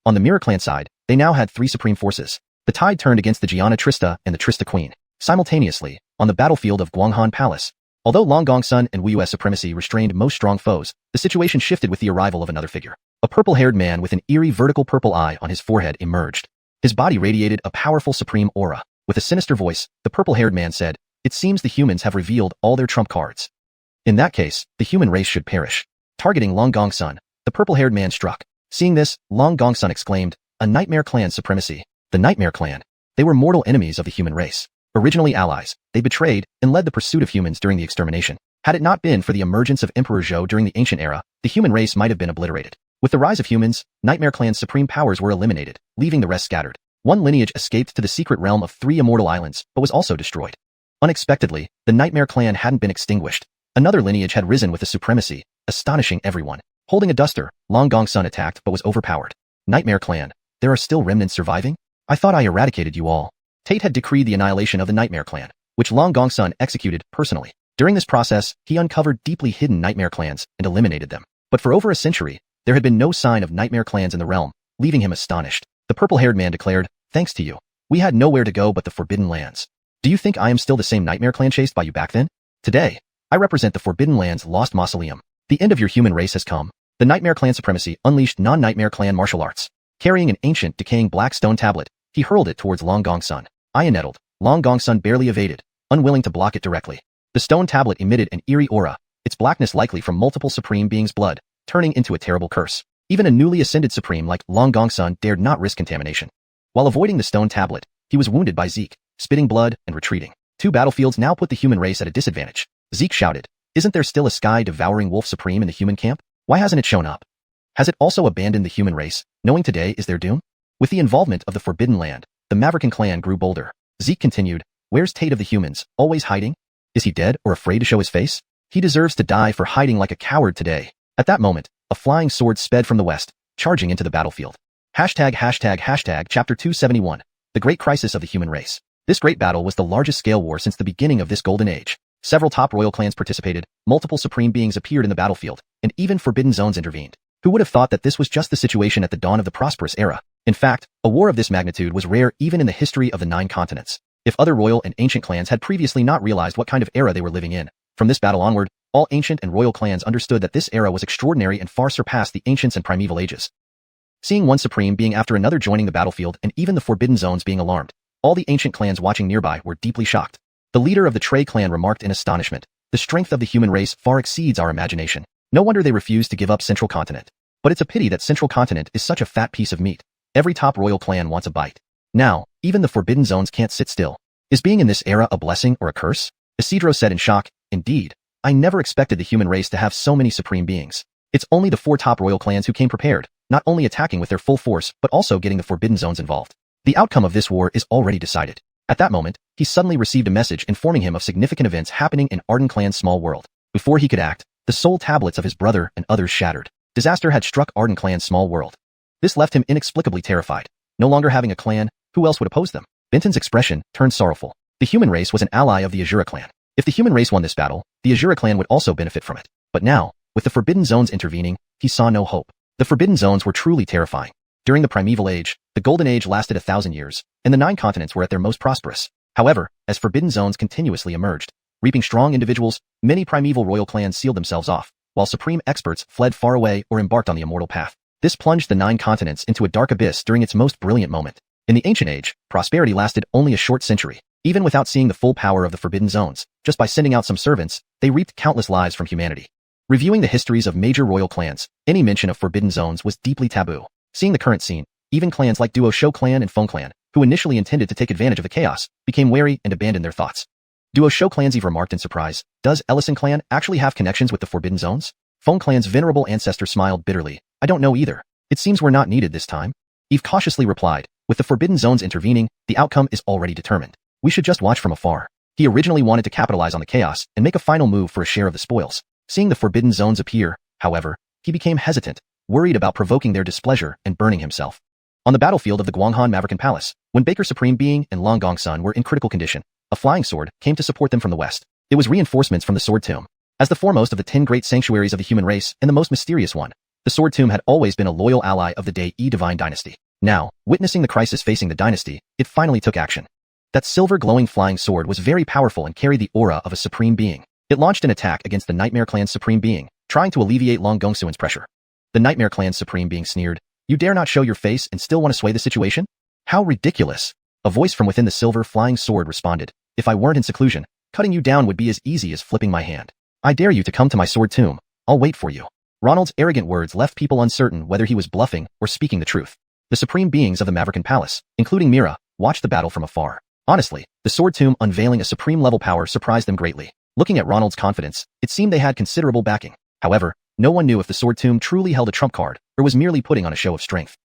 On the Mirror Clan side, they now had three supreme forces. The tide turned against the Gianna Trista and the Trista Queen. Simultaneously, on the battlefield of Guanghan Palace, although Long Gong Sun and Wu's supremacy restrained most strong foes, the situation shifted with the arrival of another figure. A purple-haired man with an eerie vertical purple eye on his forehead emerged. His body radiated a powerful supreme aura. With a sinister voice, the purple-haired man said, "It seems the humans have revealed all their trump cards. In that case, the human race should perish." Targeting Long Gong Sun, the purple-haired man struck. Seeing this, Long Gong Sun exclaimed, "A Nightmare Clan supremacy." The Nightmare Clan. They were mortal enemies of the human race. Originally allies, they betrayed and led the pursuit of humans during the extermination. Had it not been for the emergence of Emperor Zhou during the ancient era, the human race might have been obliterated. With the rise of humans, Nightmare Clan's supreme powers were eliminated, leaving the rest scattered. One lineage escaped to the secret realm of 3 immortal islands, but was also destroyed. Unexpectedly, the Nightmare Clan hadn't been extinguished. Another lineage had risen with the supremacy, astonishing everyone. Holding a duster, Long Gong Sun attacked but was overpowered. Nightmare Clan, there are still remnants surviving? I thought I eradicated you all. Tate had decreed the annihilation of the Nightmare Clan, which Long Gong Sun executed personally. During this process, he uncovered deeply hidden Nightmare Clans and eliminated them. But for over a century, there had been no sign of Nightmare Clans in the realm, leaving him astonished. The purple-haired man declared, "Thanks to you, we had nowhere to go but the Forbidden Lands." Do you think I am still the same Nightmare Clan chased by you back then? Today, I represent the Forbidden Land's lost mausoleum. The end of your human race has come. The Nightmare Clan supremacy unleashed non-Nightmare Clan martial arts. Carrying an ancient, decaying black stone tablet, he hurled it towards Long Gong Sun. Aya nettled. Long Gong Sun barely evaded, unwilling to block it directly. The stone tablet emitted an eerie aura, its blackness likely from multiple Supreme Beings' blood, turning into a terrible curse. Even a newly ascended Supreme like Long Gong Sun dared not risk contamination. While avoiding the stone tablet, he was wounded by Zeke, spitting blood and retreating. Two battlefields now put the human race at a disadvantage. Zeke shouted, "Isn't there still a sky-devouring wolf supreme in the human camp? Why hasn't it shown up? Has it also abandoned the human race, knowing today is their doom?" With the involvement of the Forbidden Land, the Maverican clan grew bolder. Zeke continued, "Where's Tate of the humans, always hiding? Is he dead or afraid to show his face? He deserves to die for hiding like a coward today." At that moment, a flying sword sped from the west, charging into the battlefield. Chapter 271, The Great Crisis of the Human Race. This great battle was the largest scale war since the beginning of this golden age. Several top royal clans participated, multiple supreme beings appeared in the battlefield, and even forbidden zones intervened. Who would have thought that this was just the situation at the dawn of the prosperous era? In fact, a war of this magnitude was rare even in the history of the 9 continents. If other royal and ancient clans had previously not realized what kind of era they were living in, from this battle onward, all ancient and royal clans understood that this era was extraordinary and far surpassed the ancients and primeval ages. Seeing one supreme being after another joining the battlefield and even the forbidden zones being alarmed, all the ancient clans watching nearby were deeply shocked. The leader of the Trey clan remarked in astonishment, "The strength of the human race far exceeds our imagination. No wonder they refused to give up Central Continent. But it's a pity that Central Continent is such a fat piece of meat. Every top royal clan wants a bite. Now, even the forbidden zones can't sit still. Is being in this era a blessing or a curse?" Isidro said in shock, "Indeed, I never expected the human race to have so many supreme beings. It's only the 4 top royal clans who came prepared, not only attacking with their full force but also getting the forbidden zones involved. The outcome of this war is already decided." At that moment, he suddenly received a message informing him of significant events happening in Arden Clan's small world. Before he could act, the soul tablets of his brother and others shattered. Disaster had struck Arden Clan's small world. This left him inexplicably terrified. No longer having a clan, who else would oppose them? Benton's expression turned sorrowful. The human race was an ally of the Azura clan. If the human race won this battle, the Azura clan would also benefit from it. But now, with the forbidden zones intervening, he saw no hope. The forbidden zones were truly terrifying. During the primeval age, the golden age lasted 1,000 years, and the 9 continents were at their most prosperous. However, as forbidden zones continuously emerged, reaping strong individuals, many primeval royal clans sealed themselves off, while supreme experts fled far away or embarked on the immortal path. This plunged the 9 continents into a dark abyss during its most brilliant moment. In the ancient age, prosperity lasted only a short century. Even without seeing the full power of the forbidden zones, just by sending out some servants, they reaped countless lives from humanity. Reviewing the histories of major royal clans, any mention of forbidden zones was deeply taboo. Seeing the current scene, even clans like Duo Shou clan and Feng clan, who initially intended to take advantage of the chaos, became wary and abandoned their thoughts. Duo Shou clan's Eve remarked in surprise, "Does Ellison clan actually have connections with the forbidden zones?" Feng clan's venerable ancestor smiled bitterly, "I don't know either. It seems we're not needed this time." Eve cautiously replied, "With the forbidden zones intervening, the outcome is already determined. We should just watch from afar." He originally wanted to capitalize on the chaos and make a final move for a share of the spoils. Seeing the forbidden zones appear, however, he became hesitant, worried about provoking their displeasure and burning himself. On the battlefield of the Guanghan Maverican Palace, when Baker Supreme Being and Long Gong Sun were in critical condition, a flying sword came to support them from the west. It was reinforcements from the Sword Tomb. As the foremost of the 10 great sanctuaries of the human race and the most mysterious one, the Sword Tomb had always been a loyal ally of the Dai Divine Dynasty. Now, witnessing the crisis facing the dynasty, it finally took action. That silver glowing flying sword was very powerful and carried the aura of a Supreme Being. It launched an attack against the Nightmare Clan's Supreme Being, trying to alleviate Long Gongsuen's pressure. The Nightmare Clan's Supreme Being sneered, "You dare not show your face and still want to sway the situation? How ridiculous!" A voice from within the silver flying sword responded, "If I weren't in seclusion, cutting you down would be as easy as flipping my hand. I dare you to come to my sword tomb. I'll wait for you." Ronald's arrogant words left people uncertain whether he was bluffing or speaking the truth. The Supreme Beings of the Maverican Palace, including Mira, watched the battle from afar. Honestly, the Sword Tomb unveiling a supreme-level power surprised them greatly. Looking at Ronald's confidence, it seemed they had considerable backing. However, no one knew if the Sword Tomb truly held a trump card or was merely putting on a show of strength.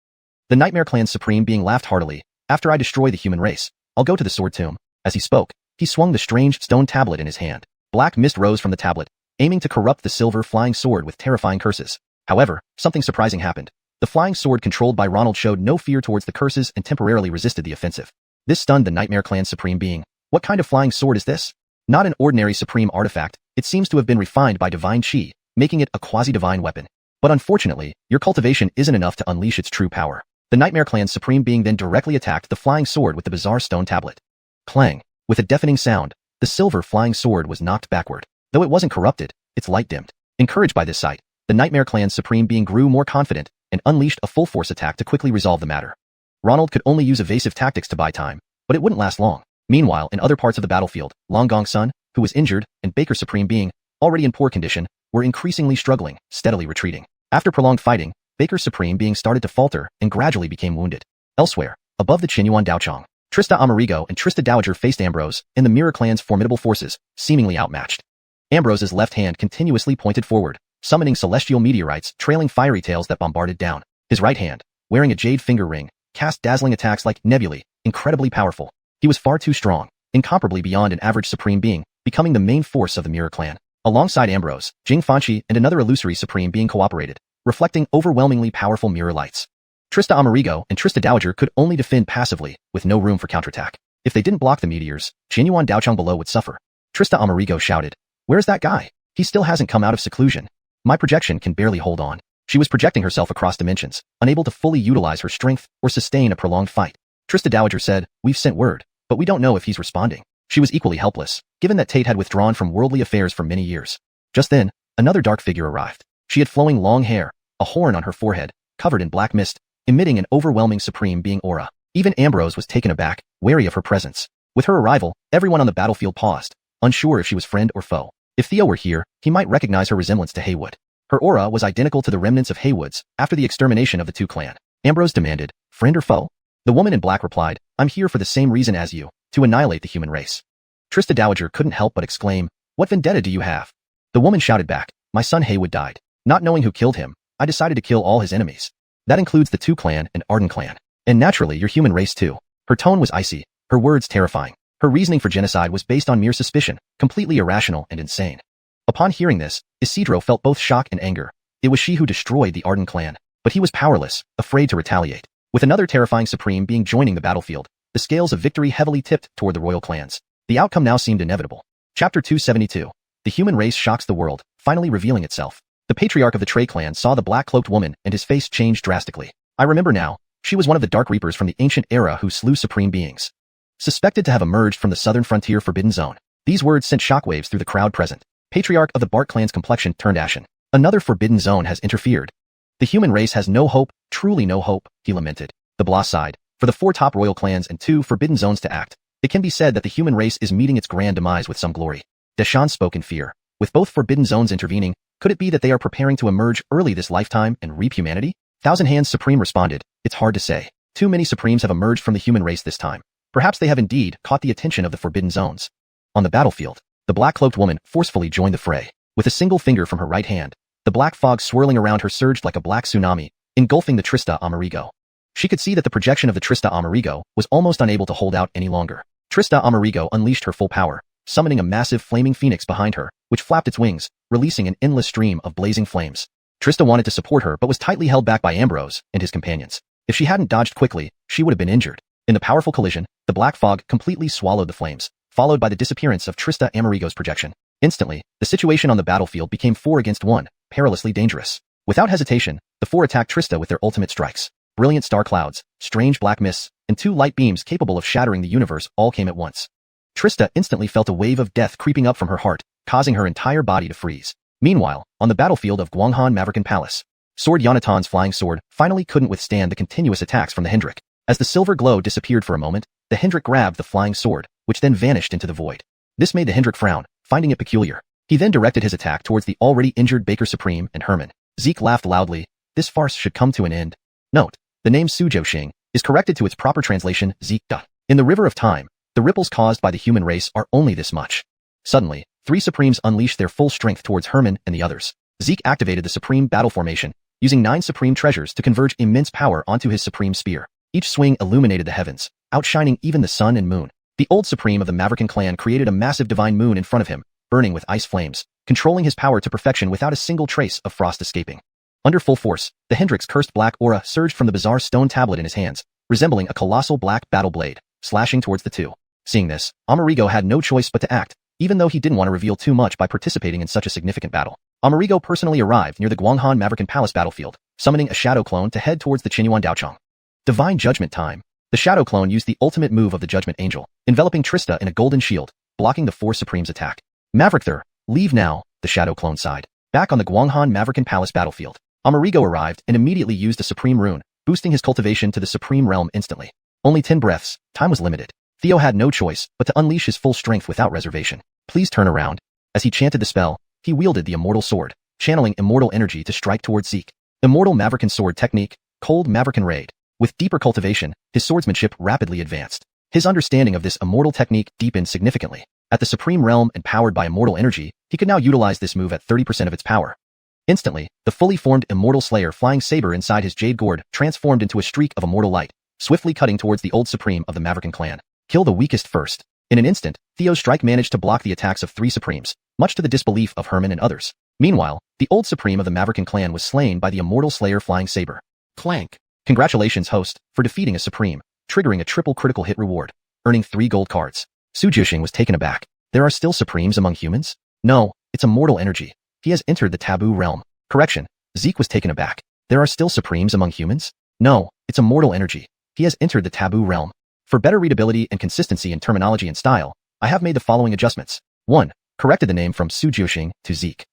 The Nightmare Clan's Supreme Being laughed heartily. "After I destroy the human race, I'll go to the Sword Tomb." As he spoke, he swung the strange stone tablet in his hand. Black mist rose from the tablet, aiming to corrupt the silver flying sword with terrifying curses. However, something surprising happened. The flying sword controlled by Ronald showed no fear towards the curses and temporarily resisted the offensive. This stunned the Nightmare Clan's Supreme Being. "What kind of flying sword is this? Not an ordinary supreme artifact, it seems to have been refined by divine chi, making it a quasi-divine weapon. But unfortunately, your cultivation isn't enough to unleash its true power." The Nightmare Clan's Supreme Being then directly attacked the flying sword with the bizarre stone tablet. Clang! With a deafening sound, the silver flying sword was knocked backward. Though it wasn't corrupted, its light dimmed. Encouraged by this sight, the Nightmare Clan's Supreme Being grew more confident and unleashed a full-force attack to quickly resolve the matter. Ronald could only use evasive tactics to buy time, but it wouldn't last long. Meanwhile, in other parts of the battlefield, Long Gong's son, who was injured, and Baker Supreme Being, already in poor condition, were increasingly struggling, steadily retreating. After prolonged fighting, Baker's Supreme Being started to falter and gradually became wounded. Elsewhere, above the Qinyuan Daochong, Trista Amerigo and Trista Dowager faced Ambrose and the Mirror Clan's formidable forces, seemingly outmatched. Ambrose's left hand continuously pointed forward, summoning celestial meteorites trailing fiery tails that bombarded down. His right hand, wearing a jade finger ring, cast dazzling attacks like nebulae, incredibly powerful. He was far too strong, incomparably beyond an average Supreme Being, becoming the main force of the Mirror Clan. Alongside Ambrose, Jing Fanqi and another illusory Supreme Being cooperated, reflecting overwhelmingly powerful mirror lights. Trista Amerigo and Trista Dowager could only defend passively, with no room for counterattack. If they didn't block the meteors, Qinyuan Daochong below would suffer. Trista Amerigo shouted, "Where's that guy? He still hasn't come out of seclusion. My projection can barely hold on." She was projecting herself across dimensions, unable to fully utilize her strength or sustain a prolonged fight. Trista Dowager said, "We've sent word, but we don't know if he's responding." She was equally helpless, given that Tate had withdrawn from worldly affairs for many years. Just then, another dark figure arrived. She had flowing long hair, a horn on her forehead, covered in black mist, emitting an overwhelming Supreme Being aura. Even Ambrose was taken aback, wary of her presence. With her arrival, everyone on the battlefield paused, unsure if she was friend or foe. If Theo were here, he might recognize her resemblance to Haywood. Her aura was identical to the remnants of Haywood's after the extermination of the two clan. Ambrose demanded, "Friend or foe?" The woman in black replied, "I'm here for the same reason as you, to annihilate the human race." Trista Dowager couldn't help but exclaim, "What vendetta do you have?" The woman shouted back, "My son Haywood died. Not knowing who killed him, I decided to kill all his enemies. That includes the two clan and Arden clan. And naturally your human race too." Her tone was icy, her words terrifying. Her reasoning for genocide was based on mere suspicion, completely irrational and insane. Upon hearing this, Isidro felt both shock and anger. It was she who destroyed the Arden clan, but he was powerless, afraid to retaliate. With another terrifying Supreme Being joining the battlefield, the scales of victory heavily tipped toward the royal clans. The outcome now seemed inevitable. Chapter 272. The human race shocks the world, finally revealing itself. The patriarch of the Trey clan saw the black-cloaked woman and his face changed drastically. "I remember now. She was one of the Dark Reapers from the ancient era who slew Supreme Beings. Suspected to have emerged from the southern frontier Forbidden Zone." These words sent shockwaves through the crowd present. Patriarch of the Bark clan's complexion turned ashen. "Another Forbidden Zone has interfered. The human race has no hope, truly no hope," he lamented. The Blas sighed. For the 4 top royal clans and 2 Forbidden Zones to act, it can be said that the human race is meeting its grand demise with some glory. Deshawn spoke in fear. With both Forbidden Zones intervening, could it be that they are preparing to emerge early this lifetime and reap humanity? Thousand Hands Supreme responded, "It's hard to say. Too many Supremes have emerged from the human race this time. Perhaps they have indeed caught the attention of the Forbidden Zones." On the battlefield, the black-cloaked woman forcefully joined the fray. With a single finger from her right hand, the black fog swirling around her surged like a black tsunami, engulfing the Trista Amerigo. She could see that the projection of the Trista Amerigo was almost unable to hold out any longer. Trista Amerigo unleashed her full power, summoning a massive flaming phoenix behind her, which flapped its wings, releasing an endless stream of blazing flames. Trista wanted to support her but was tightly held back by Ambrose and his companions. If she hadn't dodged quickly, she would have been injured. In the powerful collision, the black fog completely swallowed the flames, followed by the disappearance of Trista Amerigo's projection. Instantly, the situation on the battlefield became 4 against 1, perilously dangerous. Without hesitation, the 4 attacked Trista with their ultimate strikes. Brilliant star clouds, strange black mists, and 2 light beams capable of shattering the universe all came at once. Trista instantly felt a wave of death creeping up from her heart, causing her entire body to freeze. Meanwhile, on the battlefield of Guanghan Maverican Palace, Sword Yonatan's flying sword finally couldn't withstand the continuous attacks from the Hendrik. As the silver glow disappeared for a moment, the Hendrik grabbed the flying sword, which then vanished into the void. This made the Hendrik frown, finding it peculiar. He then directed his attack towards the already injured Baker Supreme and Herman. Zeke laughed loudly. This farce should come to an end. Note: the name Suzhou Xing is corrected to its proper translation, Zeke. In the river of time, the ripples caused by the human race are only this much. Suddenly, 3 Supremes unleashed their full strength towards Herman and the others. Zeke activated the Supreme Battle Formation, using 9 Supreme Treasures to converge immense power onto his Supreme Spear. Each swing illuminated the heavens, outshining even the sun and moon. The old Supreme of the Maverican clan created a massive divine moon in front of him, burning with ice flames, controlling his power to perfection without a single trace of frost escaping. Under full force, the Hendrik's cursed black aura surged from the bizarre stone tablet in his hands, resembling a colossal black battle blade, slashing towards the 2. Seeing this, Amerigo had no choice but to act, even though he didn't want to reveal too much by participating in such a significant battle. Amerigo personally arrived near the Guanghan Maverican Palace battlefield, summoning a shadow clone to head towards the Qinyuan Daochong. Divine Judgment time. The Shadow Clone used the ultimate move of the Judgment Angel, enveloping Trista in a golden shield, blocking the Four Supremes' attack. Maverick, leave now, the Shadow Clone sighed. Back on the Guanghan Maverican Palace battlefield, Amerigo arrived and immediately used a Supreme Rune, boosting his cultivation to the Supreme Realm instantly. Only 10 breaths, time was limited. Theo had no choice but to unleash his full strength without reservation. Please turn around. As he chanted the spell, he wielded the Immortal Sword, channeling immortal energy to strike towards Zeke. Immortal Maverican Sword Technique, Cold Maverican Raid. With deeper cultivation, his swordsmanship rapidly advanced. His understanding of this immortal technique deepened significantly. At the Supreme Realm and powered by immortal energy, he could now utilize this move at 30% of its power. Instantly, the fully formed Immortal Slayer flying saber inside his jade gourd transformed into a streak of immortal light, swiftly cutting towards the old Supreme of the Maverican clan. Kill the weakest first. In an instant, Theo's strike managed to block the attacks of 3 Supremes, much to the disbelief of Herman and others. Meanwhile, the old Supreme of the Maverican clan was slain by the Immortal Slayer flying saber. Clank. Congratulations, host, for defeating a Supreme, triggering a triple critical hit reward, earning 3 gold cards. Su Jiuxing was taken aback. There are still Supremes among humans? No, it's immortal energy. He has entered the taboo realm. Correction. Zeke was taken aback. There are still Supremes among humans? No, it's immortal energy. He has entered the taboo realm. For better readability and consistency in terminology and style, I have made the following adjustments. 1. Corrected the name from Su Jiuxing to Zeke.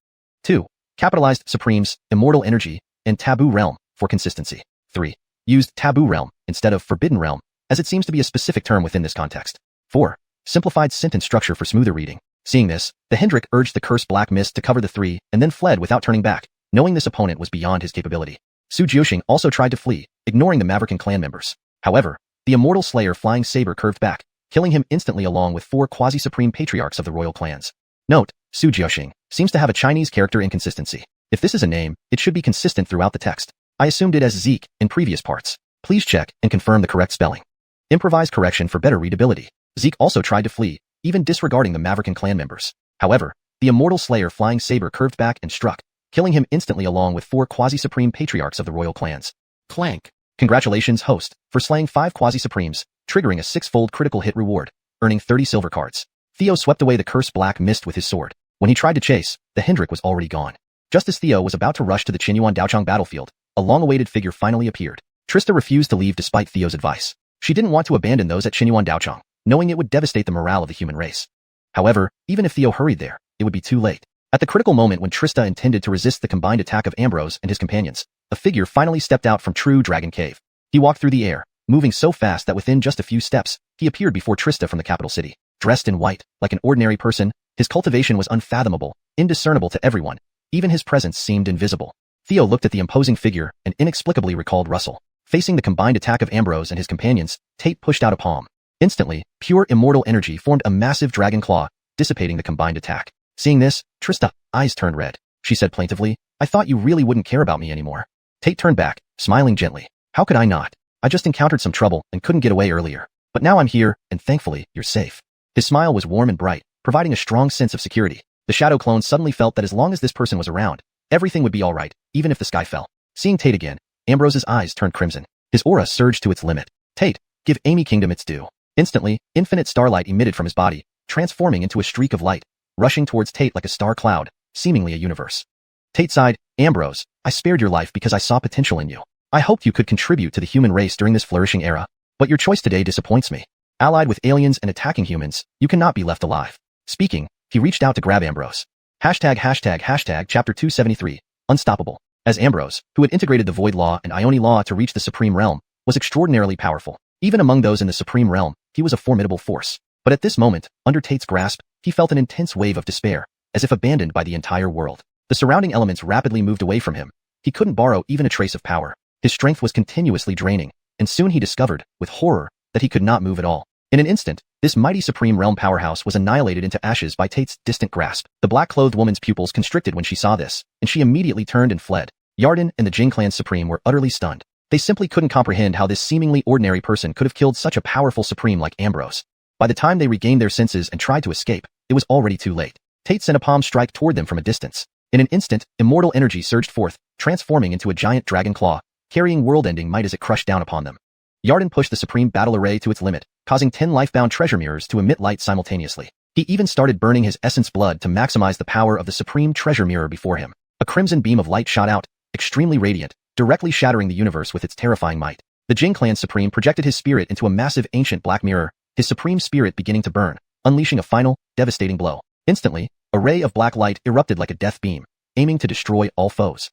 2. Capitalized Supremes, Immortal Energy, and Taboo Realm for consistency. 3. Used Taboo Realm instead of Forbidden Realm, as it seems to be a specific term within this context. 4. Simplified sentence structure for smoother reading. Seeing this, the Hendrik urged the cursed black mist to cover the 3 and then fled without turning back, knowing this opponent was beyond his capability. Su Jiuxing also tried to flee, ignoring the Maverican clan members. However, the Immortal Slayer flying saber curved back, killing him instantly along with 4 quasi-supreme patriarchs of the royal clans. Note, Su Jiuxing seems to have a Chinese character inconsistency. If this is a name, it should be consistent throughout the text. I assumed it as Zeke in previous parts. Please check and confirm the correct spelling. Improvised correction for better readability. Zeke also tried to flee, even disregarding the Maverican clan members. However, the Immortal Slayer flying saber curved back and struck, killing him instantly along with 4 quasi-supreme patriarchs of the royal clans. Clank. Congratulations, host, for slaying 5 quasi-supremes, triggering a 6-fold critical hit reward, earning 30 silver cards. Theo swept away the cursed black mist with his sword. When he tried to chase, the Hendrik was already gone. Just as Theo was about to rush to the Qinyuan Daochang battlefield, a long-awaited figure finally appeared. Trista refused to leave despite Theo's advice. She didn't want to abandon those at Qinyuan Daochang, knowing it would devastate the morale of the human race. However, even if Theo hurried there, it would be too late. At the critical moment when Trista intended to resist the combined attack of Ambrose and his companions, a figure finally stepped out from True Dragon Cave. He walked through the air, moving so fast that within just a few steps, he appeared before Trista from the capital city. Dressed in white, like an ordinary person, his cultivation was unfathomable, indiscernible to everyone. Even his presence seemed invisible. Theo looked at the imposing figure and inexplicably recalled Russell. Facing the combined attack of Ambrose and his companions, Tate pushed out a palm. Instantly, pure immortal energy formed a massive dragon claw, dissipating the combined attack. Seeing this, Trista's eyes turned red. She said plaintively, "I thought you really wouldn't care about me anymore." Tate turned back, smiling gently. "How could I not? I just encountered some trouble and couldn't get away earlier. But now I'm here, and thankfully, you're safe." His smile was warm and bright, providing a strong sense of security. The Shadow Clone suddenly felt that as long as this person was around, everything would be alright, even if the sky fell. Seeing Tate again, Ambrose's eyes turned crimson. His aura surged to its limit. "Tate, give Amy Kingdom its due." Instantly, infinite starlight emitted from his body, transforming into a streak of light, rushing towards Tate like a star cloud, seemingly a universe. Tate sighed, "Ambrose, I spared your life because I saw potential in you. I hoped you could contribute to the human race during this flourishing era, but your choice today disappoints me. Allied with aliens and attacking humans, you cannot be left alive." Speaking, he reached out to grab Ambrose. Chapter 273, Unstoppable. As Ambrose, who had integrated the Void Law and Ioni Law to reach the Supreme Realm, was extraordinarily powerful. Even among those in the Supreme Realm, he was a formidable force. But at this moment, under Tate's grasp, he felt an intense wave of despair, as if abandoned by the entire world. The surrounding elements rapidly moved away from him. He couldn't borrow even a trace of power. His strength was continuously draining, and soon he discovered, with horror, that he could not move at all. In an instant, this mighty Supreme Realm powerhouse was annihilated into ashes by Tate's distant grasp. The black-clothed woman's pupils constricted when she saw this, and she immediately turned and fled. Yarden and the Jing Clan Supreme were utterly stunned. They simply couldn't comprehend how this seemingly ordinary person could have killed such a powerful Supreme like Ambrose. By the time they regained their senses and tried to escape, it was already too late. Tate sent a palm strike toward them from a distance. In an instant, immortal energy surged forth, transforming into a giant dragon claw, carrying world-ending might as it crushed down upon them. Yarden pushed the Supreme Battle Array to its limit, causing 10 life-bound treasure mirrors to emit light simultaneously. He even started burning his essence blood to maximize the power of the Supreme Treasure Mirror before him. A crimson beam of light shot out, extremely radiant, directly shattering the universe with its terrifying might. The Jing clan supreme projected his spirit into a massive ancient black mirror, his supreme spirit beginning to burn, unleashing a final, devastating blow. Instantly, a ray of black light erupted like a death beam, aiming to destroy all foes.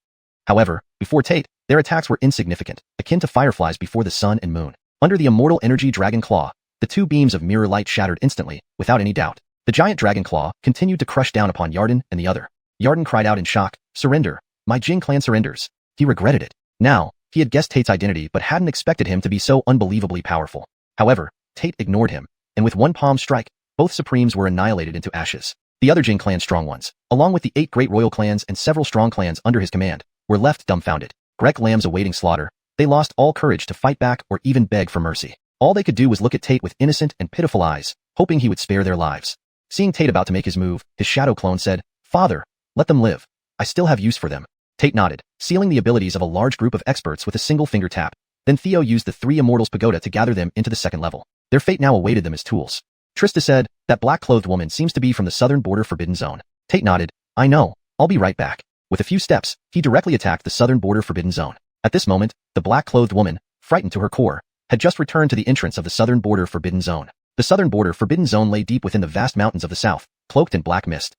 However, before Tate, their attacks were insignificant, akin to fireflies before the sun and moon. Under the immortal energy dragon claw, the two beams of mirror light shattered instantly, without any doubt. The giant dragon claw continued to crush down upon Yarden and the other. Yarden cried out in shock, "Surrender! My Jing clan surrenders!" He regretted it. Now, he had guessed Tate's identity but hadn't expected him to be so unbelievably powerful. However, Tate ignored him, and with one palm strike, both supremes were annihilated into ashes. The other Jing clan strong ones, along with the 8 great royal clans and several strong clans under his command, were left dumbfounded. Grek lambs awaiting slaughter, they lost all courage to fight back or even beg for mercy. All they could do was look at Tate with innocent and pitiful eyes, hoping he would spare their lives. Seeing Tate about to make his move, his shadow clone said, "Father, let them live. I still have use for them." Tate nodded, sealing the abilities of a large group of experts with a single finger tap. Then Theo used the 3 Immortals Pagoda to gather them into the second level. Their fate now awaited them as tools. Trista said, "That black-clothed woman seems to be from the southern border Forbidden Zone." Tate nodded, "I know, I'll be right back." With a few steps, he directly attacked the southern border Forbidden Zone. At this moment, the black-clothed woman, frightened to her core, had just returned to the entrance of the southern border Forbidden Zone. The southern border Forbidden Zone lay deep within the vast mountains of the south, cloaked in black mist.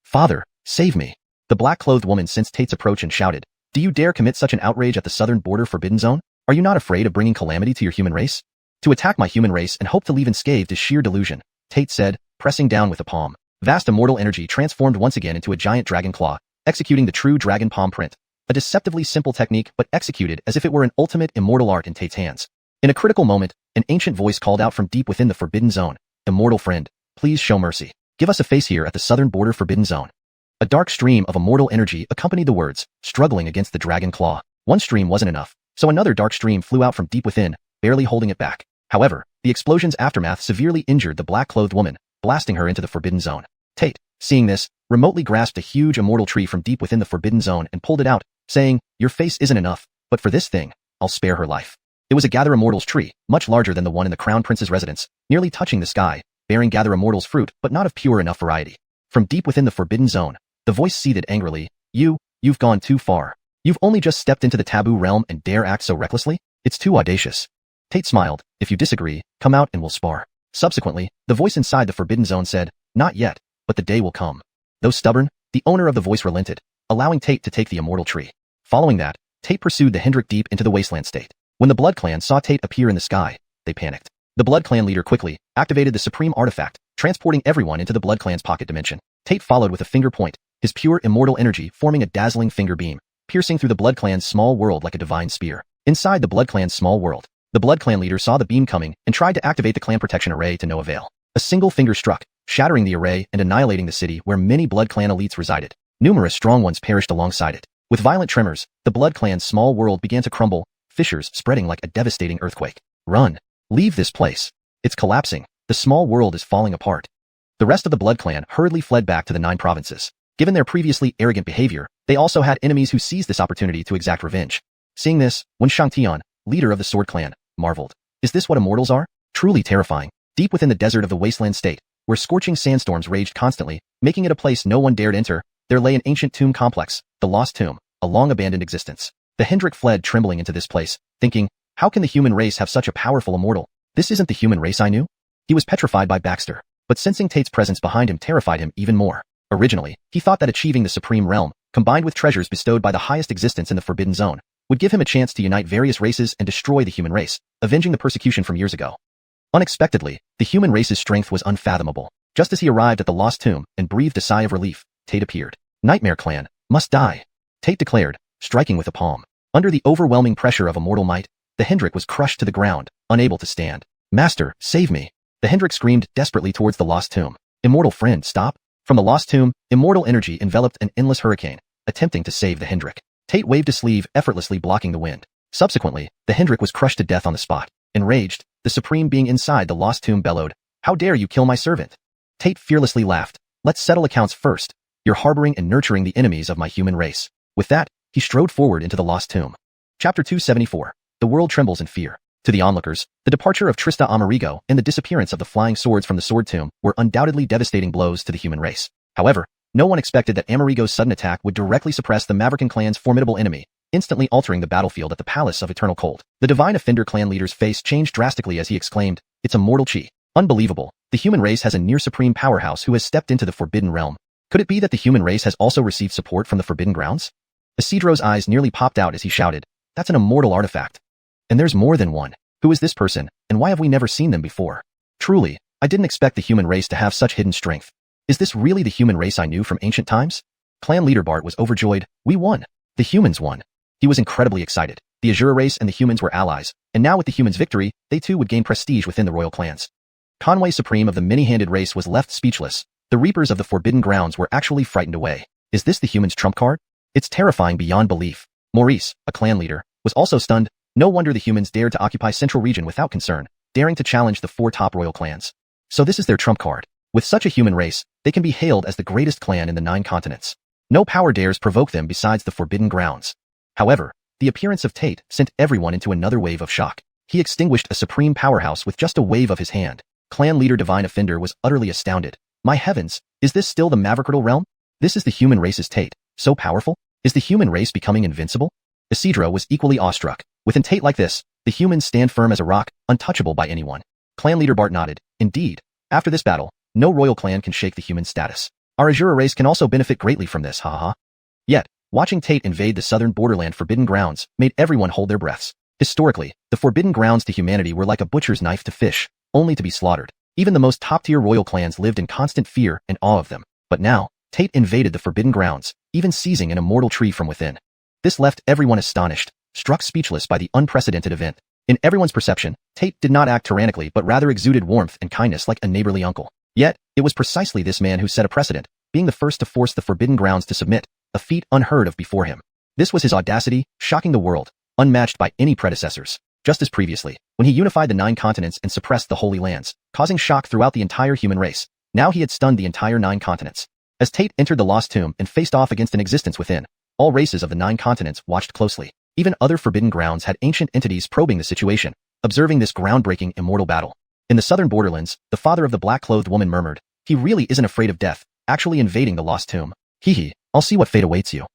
"Father, save me." The black-clothed woman sensed Tate's approach and shouted, "Do you dare commit such an outrage at the southern border Forbidden Zone? Are you not afraid of bringing calamity to your human race?" "To attack my human race and hope to leave unscathed is sheer delusion," Tate said, pressing down with a palm. Vast immortal energy transformed once again into a giant dragon claw, executing the true dragon palm print. A deceptively simple technique but executed as if it were an ultimate immortal art in Tate's hands. In a critical moment, an ancient voice called out from deep within the Forbidden Zone, "Immortal friend, please show mercy. Give us a face here at the southern border Forbidden Zone." A dark stream of immortal energy accompanied the words, struggling against the dragon claw. One stream wasn't enough, so another dark stream flew out from deep within, barely holding it back. However, the explosion's aftermath severely injured the black-clothed woman, blasting her into the Forbidden Zone. Tate, seeing this, remotely grasped a huge immortal tree from deep within the Forbidden Zone and pulled it out, saying, "Your face isn't enough, but for this thing, I'll spare her life." It was a Gather Immortals tree, much larger than the one in the Crown Prince's residence, nearly touching the sky, bearing Gather Immortals fruit but not of pure enough variety. From deep within the Forbidden Zone, the voice seethed angrily, You've gone too far. You've only just stepped into the taboo realm and dare act so recklessly? It's too audacious." Tate smiled, "If you disagree, come out and we'll spar." Subsequently, the voice inside the Forbidden Zone said, "Not yet, but the day will come." Though stubborn, the owner of the voice relented, allowing Tate to take the immortal tree. Following that, Tate pursued the Hendrik deep into the Wasteland State. When the Blood Clan saw Tate appear in the sky, they panicked. The Blood Clan leader quickly activated the Supreme Artifact, transporting everyone into the Blood Clan's pocket dimension. Tate followed with a finger point, his pure immortal energy forming a dazzling finger beam, piercing through the Blood Clan's small world like a divine spear. Inside the Blood Clan's small world, the Blood Clan leader saw the beam coming and tried to activate the clan protection array to no avail. A single finger struck, shattering the array and annihilating the city where many Blood Clan elites resided. Numerous strong ones perished alongside it. With violent tremors, the Blood Clan's small world began to crumble, fissures spreading like a devastating earthquake. "Run! Leave this place! It's collapsing. The small world is falling apart." The rest of the Blood Clan hurriedly fled back to the 9 provinces. Given their previously arrogant behavior, they also had enemies who seized this opportunity to exact revenge. Seeing this, Wen Shangtian, leader of the Sword Clan, marveled. "Is this what immortals are? Truly terrifying." Deep within the desert of the Wasteland State, where scorching sandstorms raged constantly, making it a place no one dared enter, there lay an ancient tomb complex, the Lost Tomb, a long-abandoned existence. The Hendrik fled trembling into this place, thinking, "How can the human race have such a powerful immortal? This isn't the human race I knew?" He was petrified by Baxter, but sensing Tate's presence behind him terrified him even more. Originally, he thought that achieving the Supreme Realm, combined with treasures bestowed by the highest existence in the Forbidden Zone, would give him a chance to unite various races and destroy the human race, avenging the persecution from years ago. Unexpectedly, the human race's strength was unfathomable. Just as he arrived at the Lost Tomb and breathed a sigh of relief, Tate appeared. "Nightmare Clan must die," Tate declared, striking with a palm. Under the overwhelming pressure of immortal might, the Hendrik was crushed to the ground, unable to stand. "Master, save me!" The Hendrik screamed desperately towards the Lost Tomb. "Immortal friend, stop!" From the Lost Tomb, immortal energy enveloped an endless hurricane, attempting to save the Hendrik. Tate waved a sleeve, effortlessly blocking the wind. Subsequently, the Hendrik was crushed to death on the spot. Enraged, the Supreme Being inside the Lost Tomb bellowed, "How dare you kill my servant?" Tate fearlessly laughed. "Let's settle accounts first. You're harboring and nurturing the enemies of my human race." With that, he strode forward into the Lost Tomb. Chapter 274. The world trembles in fear. To the onlookers, the departure of Trista Amerigo and the disappearance of the flying swords from the Sword Tomb were undoubtedly devastating blows to the human race. However, no one expected that Amerigo's sudden attack would directly suppress the Maverican clan's formidable enemy, instantly altering the battlefield at the Palace of Eternal Cold. The Divine Offender clan leader's face changed drastically as he exclaimed, "It's immortal chi. Unbelievable. The human race has a near-supreme powerhouse who has stepped into the Forbidden Realm. Could it be that the human race has also received support from the Forbidden Grounds?" Isidro's eyes nearly popped out as he shouted, "That's an immortal artifact. And there's more than one. Who is this person, and why have we never seen them before? Truly, I didn't expect the human race to have such hidden strength. Is this really the human race I knew from ancient times?" Clan leader Bart was overjoyed. "We won. The humans won." He was incredibly excited. The Azura race and the humans were allies, and now with the humans' victory, they too would gain prestige within the royal clans. Conway Supreme of the many-handed race was left speechless. The Reapers of the Forbidden Grounds were actually frightened away. Is this the humans' trump card? It's terrifying beyond belief. Maurice, a clan leader, was also stunned. No wonder the humans dared to occupy Central Region without concern, daring to challenge the 4 top royal clans. So this is their trump card. With such a human race, they can be hailed as the greatest clan in the 9 continents. No power dares provoke them besides the Forbidden Grounds. However, the appearance of Tate sent everyone into another wave of shock. He extinguished a supreme powerhouse with just a wave of his hand. Clan leader Divine Offender was utterly astounded. My heavens, is this still the Maverickal realm? This is the human race's Tate. So powerful? Is the human race becoming invincible? Isidro was equally awestruck. With a Tate like this, the humans stand firm as a rock, untouchable by anyone. Clan leader Bart nodded. Indeed. After this battle, no royal clan can shake the human status. Our Azura race can also benefit greatly from this, haha. Yet, watching Tate invade the southern borderland Forbidden Grounds made everyone hold their breaths. Historically, the Forbidden Grounds to humanity were like a butcher's knife to fish, only to be slaughtered. Even the most top-tier royal clans lived in constant fear and awe of them. But now, Tate invaded the Forbidden Grounds, even seizing an immortal tree from within. This left everyone astonished, struck speechless by the unprecedented event. In everyone's perception, Tate did not act tyrannically but rather exuded warmth and kindness like a neighborly uncle. Yet, it was precisely this man who set a precedent, being the first to force the Forbidden Grounds to submit, a feat unheard of before him. This was his audacity, shocking the world, unmatched by any predecessors. Just as previously, when he unified the 9 continents and suppressed the Holy Lands, causing shock throughout the entire human race, now he had stunned the entire 9 continents. As Tate entered the Lost Tomb and faced off against an existence within, all races of the 9 continents watched closely. Even other Forbidden Grounds had ancient entities probing the situation, observing this groundbreaking immortal battle. In the southern borderlands, the father of the black-clothed woman murmured, "He really isn't afraid of death, actually invading the Lost Tomb. Hee, I'll see what fate awaits you."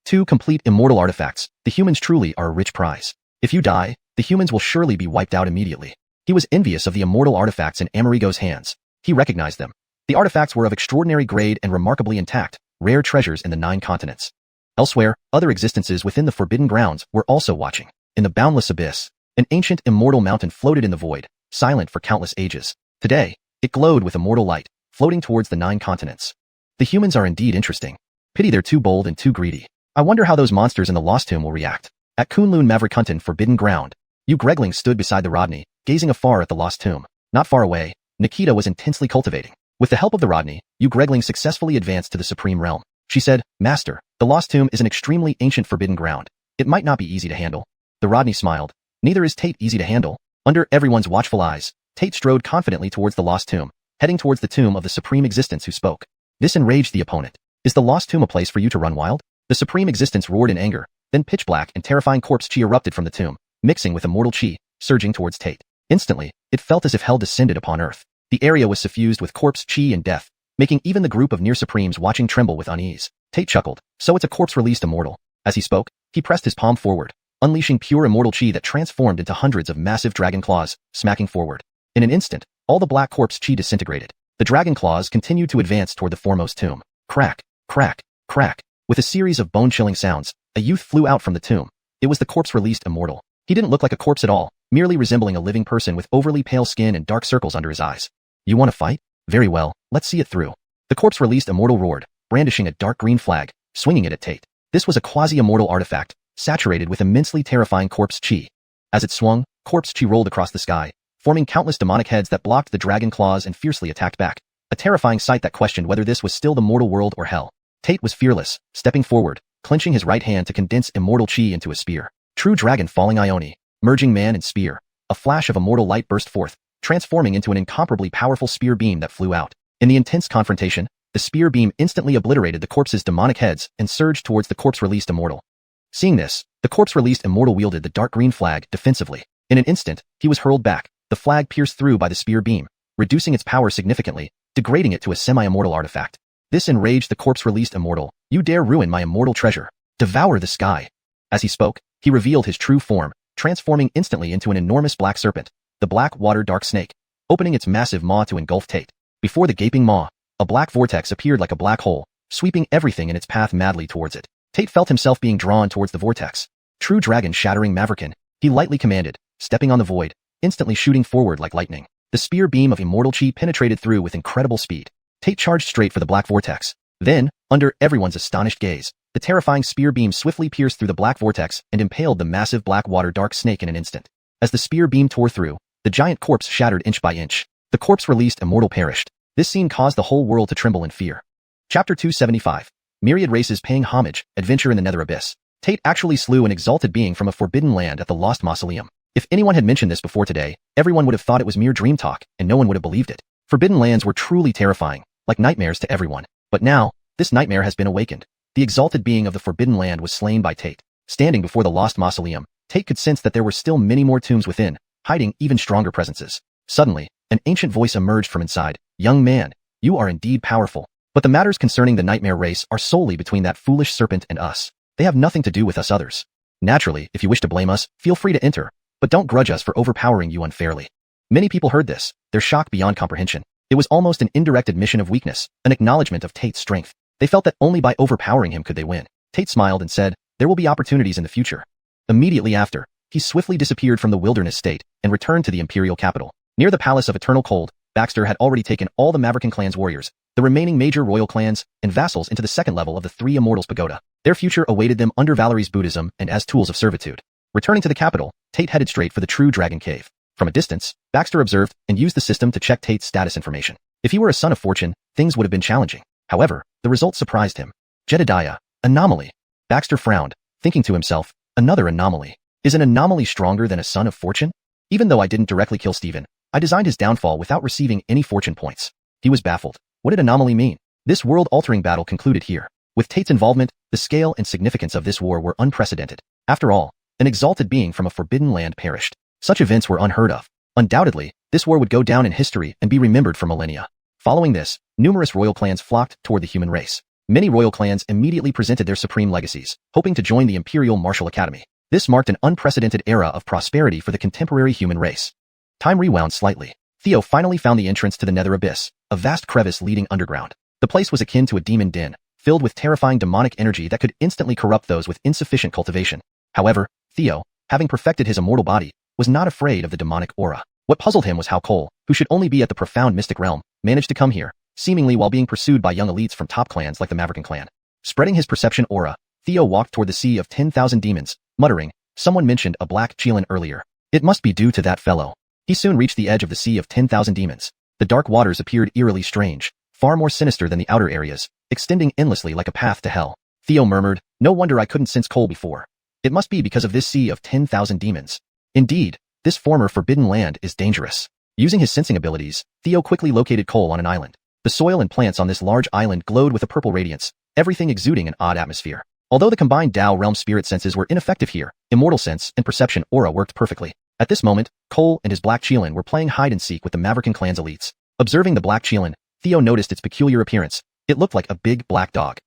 2 complete immortal artifacts. The humans truly are a rich prize. If you die, the humans will surely be wiped out immediately. He was envious of the immortal artifacts in Amerigo's hands. He recognized them. The artifacts were of extraordinary grade and remarkably intact, rare treasures in the 9 continents. Elsewhere, other existences within the Forbidden Grounds were also watching. In the boundless abyss, an ancient immortal mountain floated in the void, silent for countless ages. Today, it glowed with immortal light, floating towards the 9 continents. The humans are indeed interesting. Pity they're too bold and too greedy. I wonder how those monsters in the Lost Tomb will react. At Kunlun Maverikunten Forbidden Ground, Yu Gregling stood beside the Rodney, gazing afar at the Lost Tomb. Not far away, Nikita was intensely cultivating. With the help of the Rodney, Yu Gregling successfully advanced to the Supreme Realm. She said, "Master, the Lost Tomb is an extremely ancient forbidden ground. It might not be easy to handle." The Rodney smiled. Neither is Tate easy to handle. Under everyone's watchful eyes, Tate strode confidently towards the Lost Tomb, heading towards the tomb of the Supreme Existence who spoke. This enraged the opponent. "Is the Lost Tomb a place for you to run wild?" The Supreme Existence roared in anger, then pitch black and terrifying corpse chi erupted from the tomb, mixing with immortal chi, surging towards Tate. Instantly, it felt as if hell descended upon earth. The area was suffused with corpse chi and death, making even the group of near Supremes watching tremble with unease. Tate chuckled. "So it's a corpse-released immortal." As he spoke, he pressed his palm forward, unleashing pure immortal chi that transformed into hundreds of massive dragon claws, smacking forward. In an instant, all the black corpse chi disintegrated. The dragon claws continued to advance toward the foremost tomb. Crack, crack, crack. With a series of bone-chilling sounds, a youth flew out from the tomb. It was the corpse-released immortal. He didn't look like a corpse at all, merely resembling a living person with overly pale skin and dark circles under his eyes. "You want to fight? Very well, let's see it through." The corpse-released immortal roared, brandishing a dark green flag, swinging it at Tate. This was a quasi-immortal artifact, saturated with immensely terrifying corpse chi. As it swung, corpse chi rolled across the sky, forming countless demonic heads that blocked the dragon claws and fiercely attacked back. A terrifying sight that questioned whether this was still the mortal world or hell. Tate was fearless, stepping forward, clenching his right hand to condense immortal chi into a spear. True dragon falling Ione, merging man and spear. A flash of immortal light burst forth, transforming into an incomparably powerful spear beam that flew out. In the intense confrontation, the spear beam instantly obliterated the corpse's demonic heads and surged towards the corpse-released immortal. Seeing this, the corpse-released immortal wielded the dark green flag defensively. In an instant, he was hurled back, the flag pierced through by the spear beam, reducing its power significantly, degrading it to a semi-immortal artifact. This enraged the corpse-released immortal. "You dare ruin my immortal treasure. Devour the sky." As he spoke, he revealed his true form, transforming instantly into an enormous black serpent, the black water dark snake, opening its massive maw to engulf Tate. Before the gaping maw, a black vortex appeared like a black hole, sweeping everything in its path madly towards it. Tate felt himself being drawn towards the vortex. True dragon shattering Maverican, he lightly commanded, stepping on the void, instantly shooting forward like lightning. The spear beam of immortal chi penetrated through with incredible speed. Tate charged straight for the black vortex. Then, under everyone's astonished gaze, the terrifying spear beam swiftly pierced through the black vortex and impaled the massive black water dark snake in an instant. As the spear beam tore through, the giant corpse shattered inch by inch. The corpse released, immortal perished. This scene caused the whole world to tremble in fear. Chapter 275. Myriad races paying homage, adventure in the nether abyss. Tate actually slew an exalted being from a forbidden land at the Lost Mausoleum. If anyone had mentioned this before today, everyone would have thought it was mere dream talk, and no one would have believed it. Forbidden lands were truly terrifying, like nightmares to everyone. But now, this nightmare has been awakened. The exalted being of the forbidden land was slain by Tate. Standing before the Lost Mausoleum, Tate could sense that there were still many more tombs within, hiding even stronger presences. Suddenly, an ancient voice emerged from inside. Young man, you are indeed powerful. But the matters concerning the nightmare race are solely between that foolish serpent and us. They have nothing to do with us others. Naturally, if you wish to blame us, feel free to enter, but don't grudge us for overpowering you unfairly. Many people heard this, their shock beyond comprehension. It was almost an indirect admission of weakness, an acknowledgement of Tate's strength. They felt that only by overpowering him could they win. Tate smiled and said, there will be opportunities in the future. Immediately after, he swiftly disappeared from the wilderness state and returned to the imperial capital. Near the Palace of Eternal Cold, Baxter had already taken all the Maverican clan's warriors, the remaining major royal clans, and vassals into the second level of the Three Immortals Pagoda. Their future awaited them under Valerie's Buddhism and as tools of servitude. Returning to the capital, Tate headed straight for the True Dragon Cave. From a distance, Baxter observed and used the system to check Tate's status information. If he were a son of fortune, things would have been challenging. However, the result surprised him. Jedediah, anomaly. Baxter frowned, thinking to himself, another anomaly. Is an anomaly stronger than a son of fortune? Even though I didn't directly kill Stephen, I designed his downfall without receiving any fortune points. He was baffled. What did anomaly mean? This world-altering battle concluded here. With Tate's involvement, the scale and significance of this war were unprecedented. After all, an exalted being from a forbidden land perished. Such events were unheard of. Undoubtedly, this war would go down in history and be remembered for millennia. Following this, numerous royal clans flocked toward the human race. Many royal clans immediately presented their supreme legacies, hoping to join the Imperial Martial Academy. This marked an unprecedented era of prosperity for the contemporary human race. Time rewound slightly. Theo finally found the entrance to the Nether Abyss, a vast crevice leading underground. The place was akin to a demon den, filled with terrifying demonic energy that could instantly corrupt those with insufficient cultivation. However, Theo, having perfected his immortal body, was not afraid of the demonic aura. What puzzled him was how Cole, who should only be at the profound mystic realm, managed to come here, seemingly while being pursued by young elites from top clans like the Maverican clan. Spreading his perception aura, Theo walked toward the sea of 10,000 demons, muttering, someone mentioned a black Chelan earlier. It must be due to that fellow. He soon reached the edge of the sea of 10,000 demons. The dark waters appeared eerily strange, far more sinister than the outer areas, extending endlessly like a path to hell. Theo murmured, no wonder I couldn't sense Cole before. It must be because of this sea of 10,000 demons. Indeed, this former forbidden land is dangerous. Using his sensing abilities, Theo quickly located Cole on an island. The soil and plants on this large island glowed with a purple radiance, everything exuding an odd atmosphere. Although the combined Tao realm spirit senses were ineffective here, immortal sense and perception aura worked perfectly. At this moment, Cole and his black Chelan were playing hide-and-seek with the Maverican clan's elites. Observing the black Chelan, Theo noticed its peculiar appearance. It looked like a big black dog.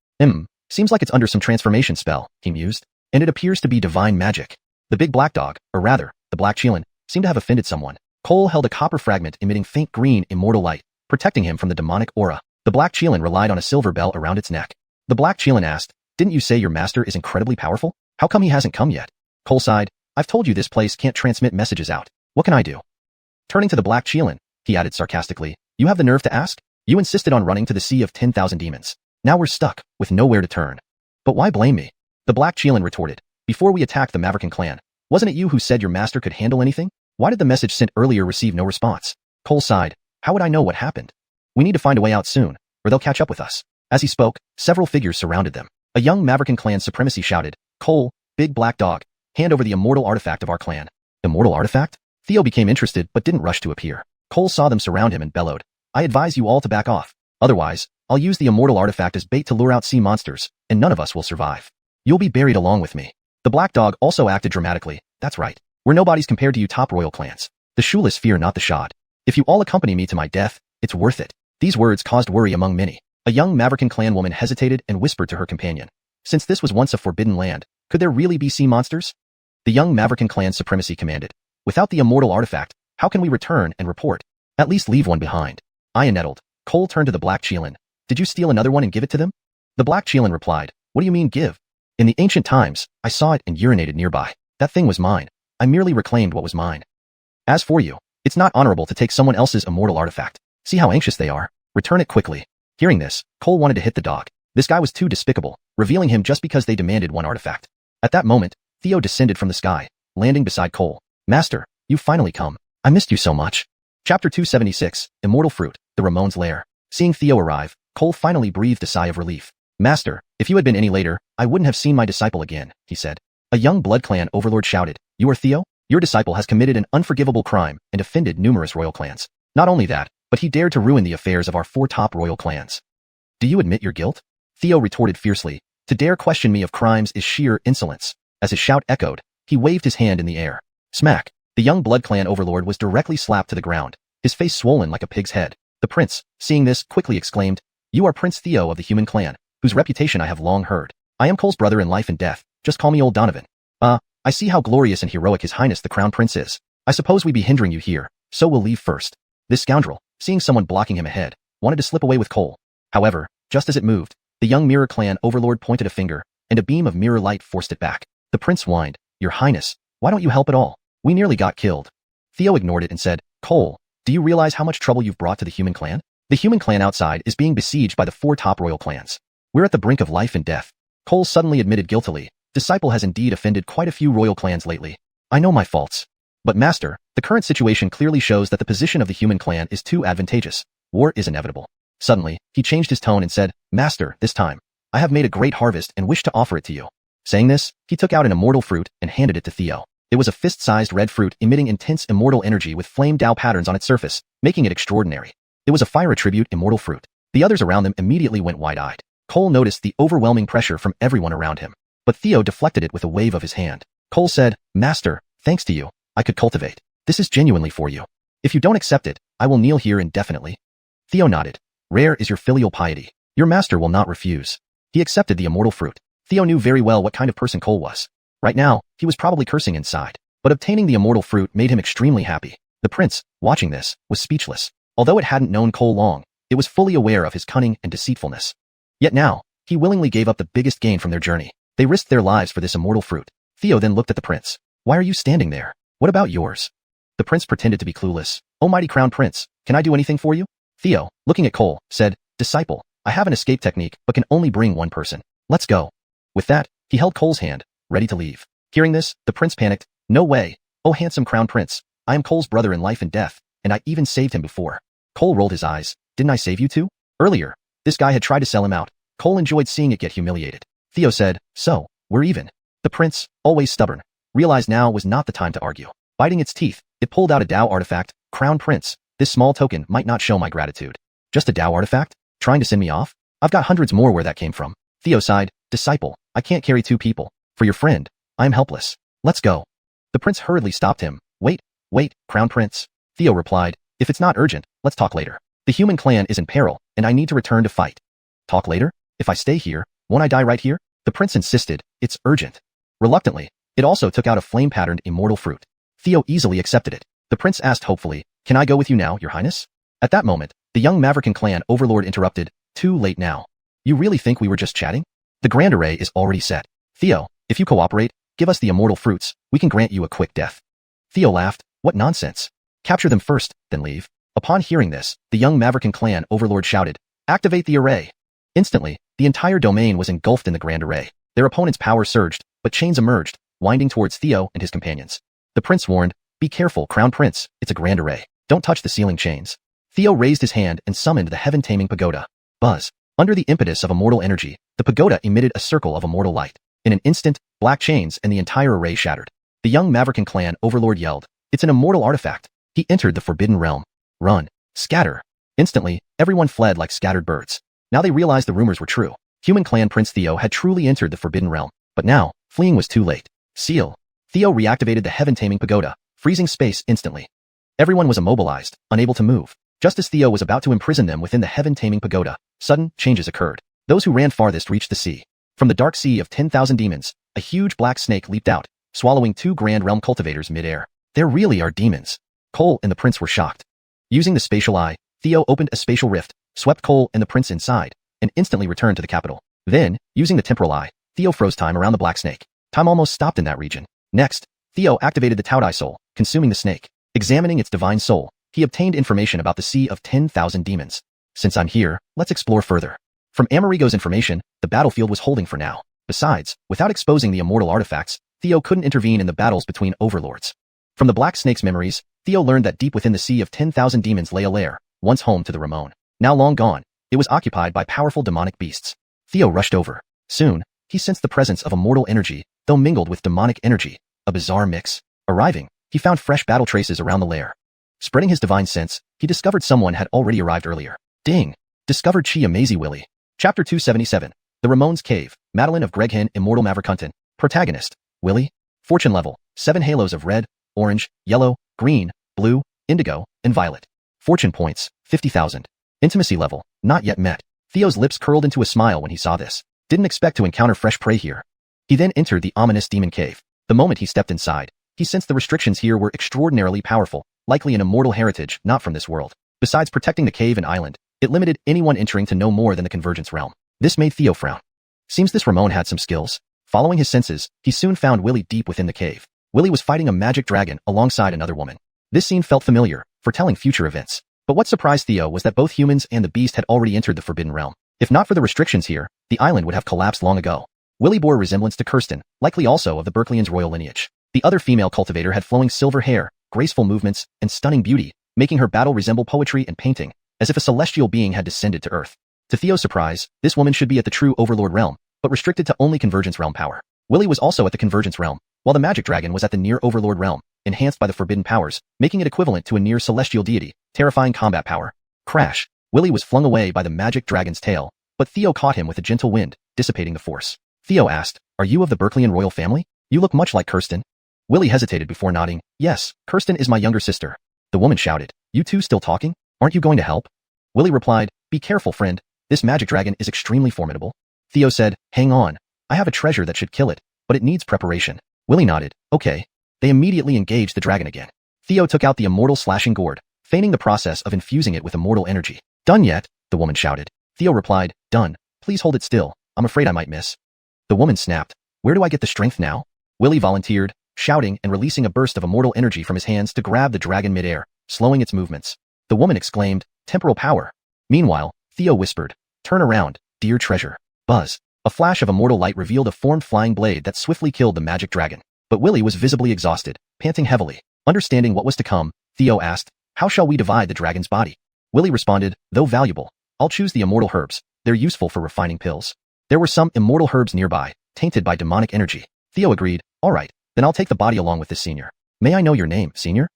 Seems like it's under some transformation spell, he mused. And it appears to be divine magic. The big black dog, or rather, the black Chelan, seemed to have offended someone. Cole held a copper fragment emitting faint green immortal light, protecting him from the demonic aura. The black Chelan relied on a silver bell around its neck. The black Chelan asked, didn't you say your master is incredibly powerful? How come he hasn't come yet? Cole sighed, I've told you this place can't transmit messages out. What can I do? Turning to the black Chelan, he added sarcastically, you have the nerve to ask? You insisted on running to the sea of 10,000 demons. Now we're stuck, with nowhere to turn. But why blame me? The black Chelan retorted, before we attacked the Maverican clan, wasn't it you who said your master could handle anything? Why did the message sent earlier receive no response? Cole sighed, how would I know what happened? We need to find a way out soon, or they'll catch up with us. As he spoke, several figures surrounded them. A young Maverican clan supremacy shouted, Cole, big black dog, hand over the immortal artifact of our clan. Immortal artifact? Theo became interested but didn't rush to appear. Cole saw them surround him and bellowed, I advise you all to back off. Otherwise, I'll use the immortal artifact as bait to lure out sea monsters, and none of us will survive. You'll be buried along with me. The black dog also acted dramatically. That's right. We're nobodies compared to you top royal clans. The shoeless fear not the shod. If you all accompany me to my death, it's worth it. These words caused worry among many. A young Maverican clan woman hesitated and whispered to her companion. Since this was once a forbidden land, Could there really be sea monsters? The young Maverican clan's supremacy commanded. Without the immortal artifact, how can we return and report? At least leave one behind. Aya nettled. Cole turned to the Black Chelan. Did you steal another one and give it to them? The Black Chelan replied. What do you mean give? In the ancient times, I saw it and urinated nearby. That thing was mine. I merely reclaimed what was mine. As for you, it's not honorable to take someone else's immortal artifact. See how anxious they are. Return it quickly. Hearing this, Cole wanted to hit the dog. This guy was too despicable, revealing him just because they demanded one artifact. At that moment, Theo descended from the sky, landing beside Cole. Master, you've finally come. I missed you so much. Chapter 276, Immortal Fruit, the Ramon's Lair. Seeing Theo arrive, Cole finally breathed a sigh of relief. Master, if you had been any later, I wouldn't have seen my disciple again, he said. A young Blood Clan overlord shouted, You are Theo? Your disciple has committed an unforgivable crime and offended numerous royal clans. Not only that, but he dared to ruin the affairs of our 4 top royal clans. Do you admit your guilt? Theo retorted fiercely. To dare question me of crimes is sheer insolence. As his shout echoed, he waved his hand in the air. Smack! The young Blood Clan overlord was directly slapped to the ground, his face swollen like a pig's head. The prince, seeing this, quickly exclaimed, You are Prince Theo of the human clan, whose reputation I have long heard. I am Cole's brother in life and death. Just call me Old Donovan. I see how glorious and heroic His Highness the Crown Prince is. I suppose we be hindering you here, so we'll leave first. This scoundrel, seeing someone blocking him ahead, wanted to slip away with Cole. However, just as it moved, the young Mirror Clan overlord pointed a finger, and a beam of mirror light forced it back. The prince whined, Your Highness, why don't you help at all? We nearly got killed. Theo ignored it and said, Cole, do you realize how much trouble you've brought to the human clan? The human clan outside is being besieged by the 4 top royal clans. We're at the brink of life and death. Cole suddenly admitted guiltily, Disciple has indeed offended quite a few royal clans lately. I know my faults. But master, the current situation clearly shows that the position of the human clan is too advantageous. War is inevitable. Suddenly, he changed his tone and said, Master, this time, I have made a great harvest and wish to offer it to you. Saying this, he took out an immortal fruit and handed it to Theo. It was a fist-sized red fruit emitting intense immortal energy with flame Dao patterns on its surface, making it extraordinary. It was a fire attribute immortal fruit. The others around them immediately went wide-eyed. Cole noticed the overwhelming pressure from everyone around him. But Theo deflected it with a wave of his hand. Cole said, Master, thanks to you, I could cultivate. This is genuinely for you. If you don't accept it, I will kneel here indefinitely. Theo nodded. Rare is your filial piety. Your master will not refuse. He accepted the immortal fruit. Theo knew very well what kind of person Cole was. Right now, he was probably cursing inside. But obtaining the immortal fruit made him extremely happy. The prince, watching this, was speechless. Although it hadn't known Cole long, it was fully aware of his cunning and deceitfulness. Yet now, he willingly gave up the biggest gain from their journey. They risked their lives for this immortal fruit. Theo then looked at the prince. Why are you standing there? What about yours? The prince pretended to be clueless. Oh mighty crown prince, can I do anything for you? Theo, looking at Cole, said, Disciple, I have an escape technique but can only bring one person. Let's go. With that, he held Cole's hand, ready to leave. Hearing this, the prince panicked. No way. Oh handsome crown prince, I am Cole's brother in life and death, and I even saved him before. Cole rolled his eyes. Didn't I save you too? Earlier, this guy had tried to sell him out. Cole enjoyed seeing it get humiliated. Theo said, So, we're even. The prince, always stubborn, realized now was not the time to argue. Biting its teeth, it pulled out a Dao artifact. Crown Prince, this small token might not show my gratitude. Just a Dao artifact? Trying to send me off? I've got hundreds more where that came from. Theo sighed, Disciple, I can't carry 2 people. For your friend, I'm helpless. Let's go. The prince hurriedly stopped him. Wait, Crown Prince. Theo replied, If it's not urgent, let's talk later. The human clan is in peril, and I need to return to fight. Talk later? If I stay here, won't I die right here? The prince insisted, It's urgent. Reluctantly, it also took out a flame-patterned immortal fruit. Theo easily accepted it. The prince asked hopefully, Can I go with you now, your highness? At that moment, the young Maverican clan overlord interrupted, Too late now. You really think we were just chatting? The grand array is already set. Theo, if you cooperate, give us the immortal fruits, we can grant you a quick death. Theo laughed, What nonsense. Capture them first, then leave. Upon hearing this, the young Maverican clan overlord shouted, Activate the array. Instantly, the entire domain was engulfed in the grand array. Their opponent's power surged, but chains emerged, winding towards Theo and his companions. The prince warned, Be careful, Crown Prince, it's a grand array. Don't touch the ceiling chains. Theo raised his hand and summoned the heaven-taming pagoda. Buzz. Under the impetus of immortal energy, the pagoda emitted a circle of immortal light. In an instant, black chains and the entire array shattered. The young Maverican clan overlord yelled, It's an immortal artifact. He entered the forbidden realm. Run. Scatter. Instantly, everyone fled like scattered birds. Now they realized the rumors were true. Human clan Prince Theo had truly entered the forbidden realm. But now, fleeing was too late. Seal. Theo reactivated the heaven-taming pagoda, freezing space instantly. Everyone was immobilized, unable to move. Just as Theo was about to imprison them within the heaven-taming pagoda, sudden changes occurred. Those who ran farthest reached the sea. From the dark sea of 10,000 demons, a huge black snake leaped out, swallowing 2 Grand Realm cultivators mid-air. There really are demons. Cole and the prince were shocked. Using the spatial eye, Theo opened a spatial rift, swept Cole and the prince inside, and instantly returned to the capital. Then, using the temporal eye, Theo froze time around the black snake. Time almost stopped in that region. Next, Theo activated the Taodai soul, consuming the snake. Examining its divine soul, he obtained information about the Sea of 10,000 Demons. Since I'm here, let's explore further. From Amerigo's information, the battlefield was holding for now. Besides, without exposing the immortal artifacts, Theo couldn't intervene in the battles between overlords. From the Black Snake's memories, Theo learned that deep within the Sea of 10,000 Demons lay a lair, once home to the Ramon. Now long gone, it was occupied by powerful demonic beasts. Theo rushed over. Soon, he sensed the presence of immortal energy, though mingled with demonic energy, a bizarre mix. Arriving, he found fresh battle traces around the lair. Spreading his divine sense, he discovered someone had already arrived earlier. Ding! Discovered Chi Amazy Willie. Chapter 277. The Ramon's Cave, Madeline of Greghen Immortal Maverkunten. Protagonist, Willie. Fortune level, 7 halos of red, orange, yellow, green, blue, indigo, and violet. Fortune points, 50,000. Intimacy level, not yet met. Theo's lips curled into a smile when he saw this. Didn't expect to encounter fresh prey here. He then entered the ominous demon cave. The moment he stepped inside, he sensed the restrictions here were extraordinarily powerful, likely an immortal heritage not from this world. Besides protecting the cave and island, it limited anyone entering to no more than the Convergence realm. This made Theo frown. Seems this Ramon had some skills. Following his senses, he soon found Willie deep within the cave. Willie was fighting a magic dragon alongside another woman. This scene felt familiar, foretelling future events. But what surprised Theo was that both humans and the beast had already entered the Forbidden Realm. If not for the restrictions here, the island would have collapsed long ago. Willie bore a resemblance to Kirsten, likely also of the Berkeleyan's royal lineage. The other female cultivator had flowing silver hair, graceful movements, and stunning beauty, making her battle resemble poetry and painting, as if a celestial being had descended to Earth. To Theo's surprise, this woman should be at the true Overlord realm, but restricted to only Convergence realm power. Willie was also at the Convergence realm, while the Magic Dragon was at the near Overlord realm, enhanced by the forbidden powers, making it equivalent to a near celestial deity, terrifying combat power. Crash! Willie was flung away by the Magic Dragon's tail, but Theo caught him with a gentle wind, dissipating the force. Theo asked, "Are you of the Berkeleyan royal family? You look much like Kirsten." Willie hesitated before nodding. "Yes, Kirsten is my younger sister." The woman shouted, "You two still talking? Aren't you going to help?" Willie replied, "Be careful, friend. This magic dragon is extremely formidable." Theo said, "Hang on. I have a treasure that should kill it, but it needs preparation." Willie nodded, "Okay." They immediately engaged the dragon again. Theo took out the immortal slashing gourd, feigning the process of infusing it with immortal energy. "Done yet?" the woman shouted. Theo replied, "Done. Please hold it still. I'm afraid I might miss." The woman snapped, "Where do I get the strength now?" Willie volunteered, shouting and releasing a burst of immortal energy from his hands to grab the dragon midair, slowing its movements. The woman exclaimed, "Temporal power." Meanwhile, Theo whispered, "Turn around, dear treasure." Buzz. A flash of immortal light revealed a formed flying blade that swiftly killed the magic dragon. But Willie was visibly exhausted, panting heavily. Understanding what was to come, Theo asked, "How shall we divide the dragon's body?" Willie responded, "Though valuable, I'll choose the immortal herbs. They're useful for refining pills." There were some immortal herbs nearby, tainted by demonic energy. Theo agreed, "All right, then I'll take the body along with this senior." "May I know your name, senior?"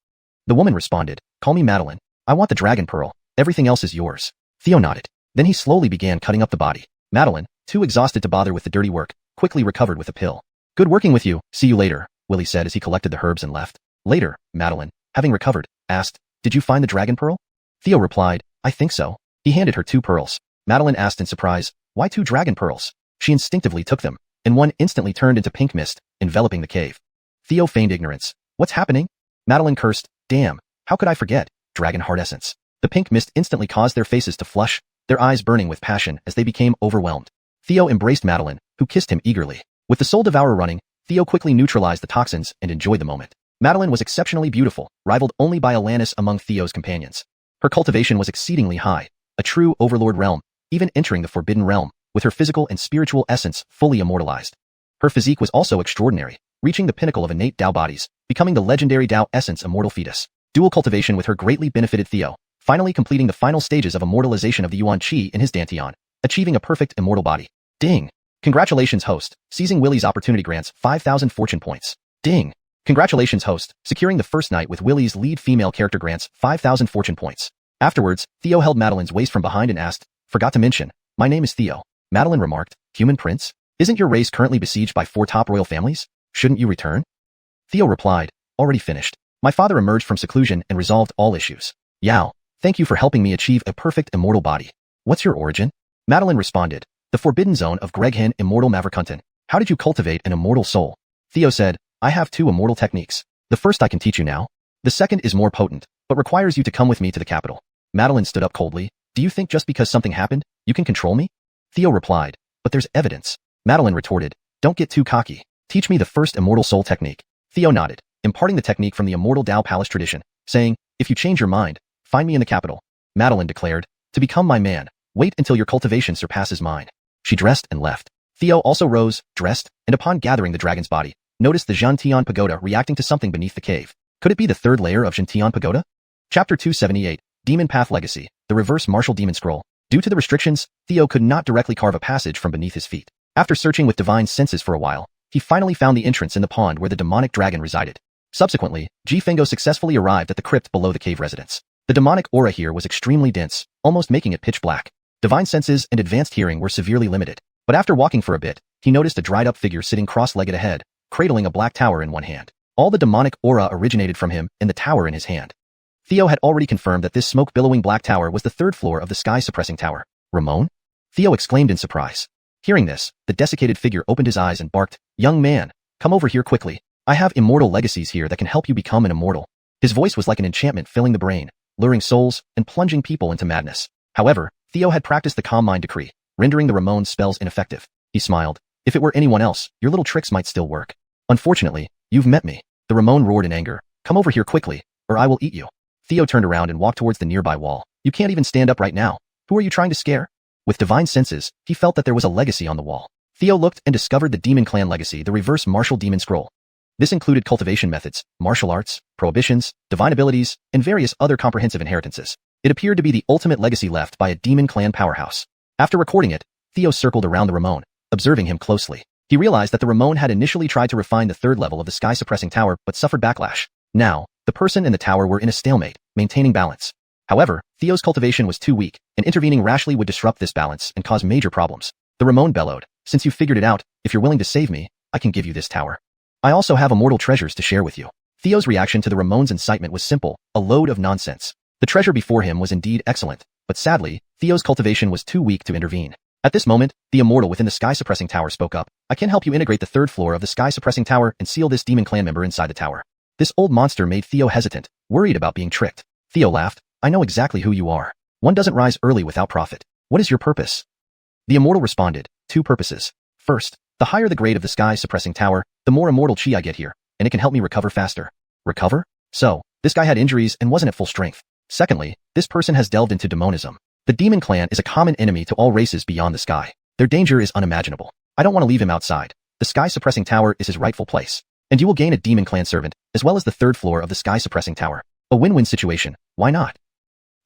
The woman responded, "Call me Madeline. I want the dragon pearl. Everything else is yours." Theo nodded. Then he slowly began cutting up the body. Madeline, too exhausted to bother with the dirty work, quickly recovered with a pill. "Good working with you. See you later," Willie said as he collected the herbs and left. Later, Madeline, having recovered, asked, "Did you find the dragon pearl?" Theo replied, "I think so." He handed her 2 pearls. Madeline asked in surprise, "Why 2 dragon pearls?" She instinctively took them, and one instantly turned into pink mist, enveloping the cave. Theo feigned ignorance. "What's happening?" Madeline cursed, "Damn, how could I forget? Dragon heart essence." The pink mist instantly caused their faces to flush, their eyes burning with passion as they became overwhelmed. Theo embraced Madeline, who kissed him eagerly. With the soul devourer running, Theo quickly neutralized the toxins and enjoyed the moment. Madeline was exceptionally beautiful, rivaled only by Alanis among Theo's companions. Her cultivation was exceedingly high, a true overlord realm, even entering the forbidden realm, with her physical and spiritual essence fully immortalized. Her physique was also extraordinary, reaching the pinnacle of innate Dao bodies, becoming the legendary Dao essence immortal fetus. Dual cultivation with her greatly benefited Theo, finally completing the final stages of immortalization of the Yuan Qi in his Dantian, achieving a perfect immortal body. Ding! Congratulations, host. Seizing Willie's opportunity grants 5,000 fortune points. Ding! Congratulations, host. Securing the first night with Willie's lead female character grants 5,000 fortune points. Afterwards, Theo held Madeline's waist from behind and asked, "Forgot to mention, my name is Theo." Madeline remarked, "Human prince? Isn't your race currently besieged by 4 top royal families? Shouldn't you return?" Theo replied, "Already finished. My father emerged from seclusion and resolved all issues. Yao, thank you for helping me achieve a perfect immortal body. What's your origin?" Madeline responded, "The Forbidden Zone of Greghen Immortal Maverkunten." How did you cultivate an immortal soul? Theo said, I have 2 immortal techniques. The first I can teach you now. The second is more potent, but requires you to come with me to the capital. Madeline stood up coldly. Do you think just because something happened, you can control me? Theo replied, but there's evidence. Madeline retorted, don't get too cocky. Teach me the first immortal soul technique. Theo nodded, imparting the technique from the immortal Tao Palace tradition, saying, if you change your mind, find me in the capital. Madeline declared, to become my man, wait until your cultivation surpasses mine. She dressed and left. Theo also rose, dressed, and upon gathering the dragon's body, noticed the Zhantian Pagoda reacting to something beneath the cave. Could it be the 3rd layer of Zhantian Pagoda? Chapter 278, Demon Path Legacy, the Reverse Martial Demon Scroll. Due to the restrictions, Theo could not directly carve a passage from beneath his feet. After searching with divine senses for a while, he finally found the entrance in the pond where the demonic dragon resided. Subsequently, Jifango successfully arrived at the crypt below the cave residence. The demonic aura here was extremely dense, almost making it pitch black. Divine senses and advanced hearing were severely limited. But after walking for a bit, he noticed a dried-up figure sitting cross-legged ahead, cradling a black tower in one hand. All the demonic aura originated from him and the tower in his hand. Theo had already confirmed that this smoke-billowing black tower was the 3rd floor of the sky-suppressing tower. Ramon? Theo exclaimed in surprise. Hearing this, the desiccated figure opened his eyes and barked, young man, come over here quickly. I have immortal legacies here that can help you become an immortal. His voice was like an enchantment filling the brain, luring souls and plunging people into madness. However, Theo had practiced the calm mind decree, rendering the Ramon's spells ineffective. He smiled. If it were anyone else, your little tricks might still work. Unfortunately, you've met me. The Ramon roared in anger. Come over here quickly, or I will eat you. Theo turned around and walked towards the nearby wall. You can't even stand up right now. Who are you trying to scare? With divine senses, he felt that there was a legacy on the wall. Theo looked and discovered the Demon Clan legacy, the Reverse Martial Demon Scroll. This included cultivation methods, martial arts, prohibitions, divine abilities, and various other comprehensive inheritances. It appeared to be the ultimate legacy left by a Demon Clan powerhouse. After recording it, Theo circled around the Ramon, observing him closely. He realized that the Ramon had initially tried to refine the 3rd level of the sky-suppressing tower but suffered backlash. Now, the person and the tower were in a stalemate, maintaining balance. However, Theo's cultivation was too weak, and intervening rashly would disrupt this balance and cause major problems. The Ramon bellowed, since you figured it out, if you're willing to save me, I can give you this tower. I also have immortal treasures to share with you. Theo's reaction to the Ramon's incitement was simple, a load of nonsense. The treasure before him was indeed excellent, but sadly, Theo's cultivation was too weak to intervene. At this moment, the immortal within the sky-suppressing tower spoke up. I can help you integrate the 3rd floor of the sky-suppressing tower and seal this Demon Clan member inside the tower. This old monster made Theo hesitant, worried about being tricked. Theo laughed. I know exactly who you are. One doesn't rise early without profit. What is your purpose? The immortal responded, 2 purposes. First, the higher the grade of the sky-suppressing tower, the more immortal chi I get here, and it can help me recover faster. Recover? So, this guy had injuries and wasn't at full strength. Secondly, this person has delved into demonism. The Demon Clan is a common enemy to all races beyond the sky. Their danger is unimaginable. I don't want to leave him outside. The sky-suppressing tower is his rightful place. And you will gain a Demon Clan servant, as well as the 3rd floor of the sky-suppressing tower. A win-win situation, why not?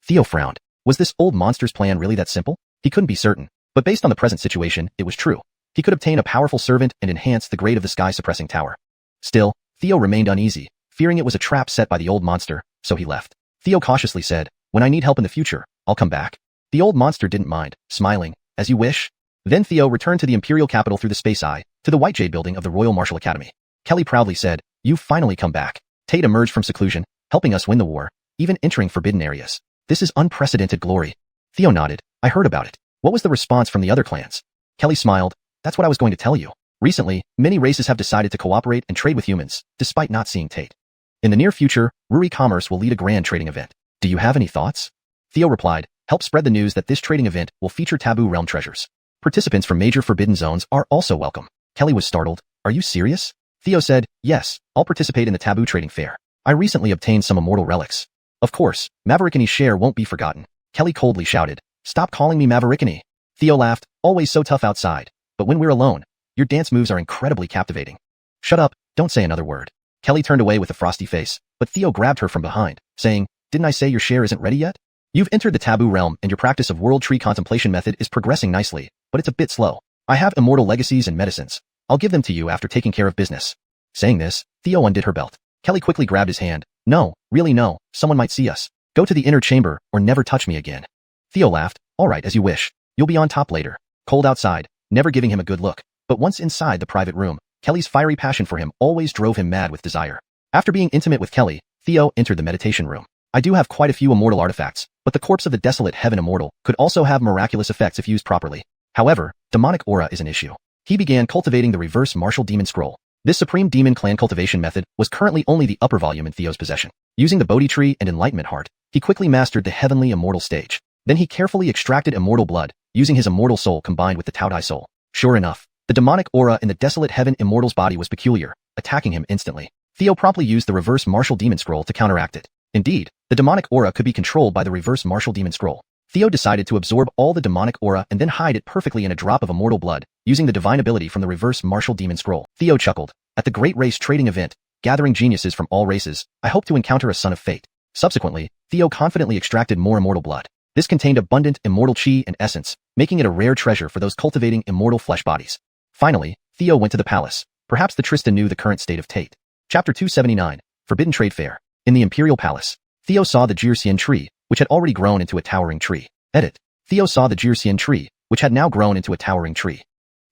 Theo frowned. Was this old monster's plan really that simple? He couldn't be certain, but based on the present situation, it was true. He could obtain a powerful servant and enhance the grade of the sky-suppressing tower. Still, Theo remained uneasy, fearing it was a trap set by the old monster, so he left. Theo cautiously said, when I need help in the future, I'll come back. The old monster didn't mind, smiling, as you wish. Then Theo returned to the Imperial capital through the Space Eye, to the White Jade building of the Royal Martial Academy. Kelly proudly said, you've finally come back. Tate emerged from seclusion, helping us win the war, even entering forbidden areas. This is unprecedented glory. Theo nodded. I heard about it. What was the response from the other clans? Kelly smiled. That's what I was going to tell you. Recently, many races have decided to cooperate and trade with humans, despite not seeing Tate. In the near future, Ruri Commerce will lead a grand trading event. Do you have any thoughts? Theo replied, help spread the news that this trading event will feature taboo realm treasures. Participants from major forbidden zones are also welcome. Kelly was startled. Are you serious? Theo said, yes, I'll participate in the taboo trading fair. I recently obtained some immortal relics. Of course, Maverickini's share won't be forgotten. Kelly coldly shouted, stop calling me Maverickini. Theo laughed, always so tough outside. But when we're alone, your dance moves are incredibly captivating. Shut up, don't say another word. Kelly turned away with a frosty face, but Theo grabbed her from behind, saying, didn't I say your share isn't ready yet? You've entered the taboo realm and your practice of world tree contemplation method is progressing nicely, but it's a bit slow. I have immortal legacies and medicines. I'll give them to you after taking care of business. Saying this, Theo undid her belt. Kelly quickly grabbed his hand. No, really no, someone might see us. Go to the inner chamber or never touch me again. Theo laughed. All right, as you wish. You'll be on top later. Cold outside, never giving him a good look. But once inside the private room, Kelly's fiery passion for him always drove him mad with desire. After being intimate with Kelly, Theo entered the meditation room. I do have quite a few immortal artifacts, but the corpse of the desolate heaven immortal could also have miraculous effects if used properly. However, demonic aura is an issue. he began cultivating the reverse martial demon scroll. This supreme demon clan cultivation method was currently only the upper volume in Theo's possession. Using the Bodhi tree and enlightenment heart, he quickly mastered the heavenly immortal stage. Then he carefully extracted immortal blood, using his immortal soul combined with the Taodai soul. Sure enough, the demonic aura in the desolate heaven immortal's body was peculiar, attacking him instantly. Theo promptly used the reverse martial demon scroll to counteract it. Indeed, the demonic aura could be controlled by the reverse martial demon scroll. Theo decided to absorb all the demonic aura and then hide it perfectly in a drop of immortal blood, using the divine ability from the reverse martial demon scroll. Theo chuckled. At the Great Race Trading Event, gathering geniuses from all races, I hope to encounter a son of fate. Subsequently, Theo confidently extracted more immortal blood. This contained abundant immortal chi and essence, making it a rare treasure for those cultivating immortal flesh bodies. Finally, Theo went to the palace. Perhaps the Trista knew the current state of Tate. Chapter 279, Forbidden Trade Fair. In the Imperial Palace, Theo saw the Jirsian tree, which had already grown into a towering tree. Edit. Theo saw the Jirsian tree, which had now grown into a towering tree.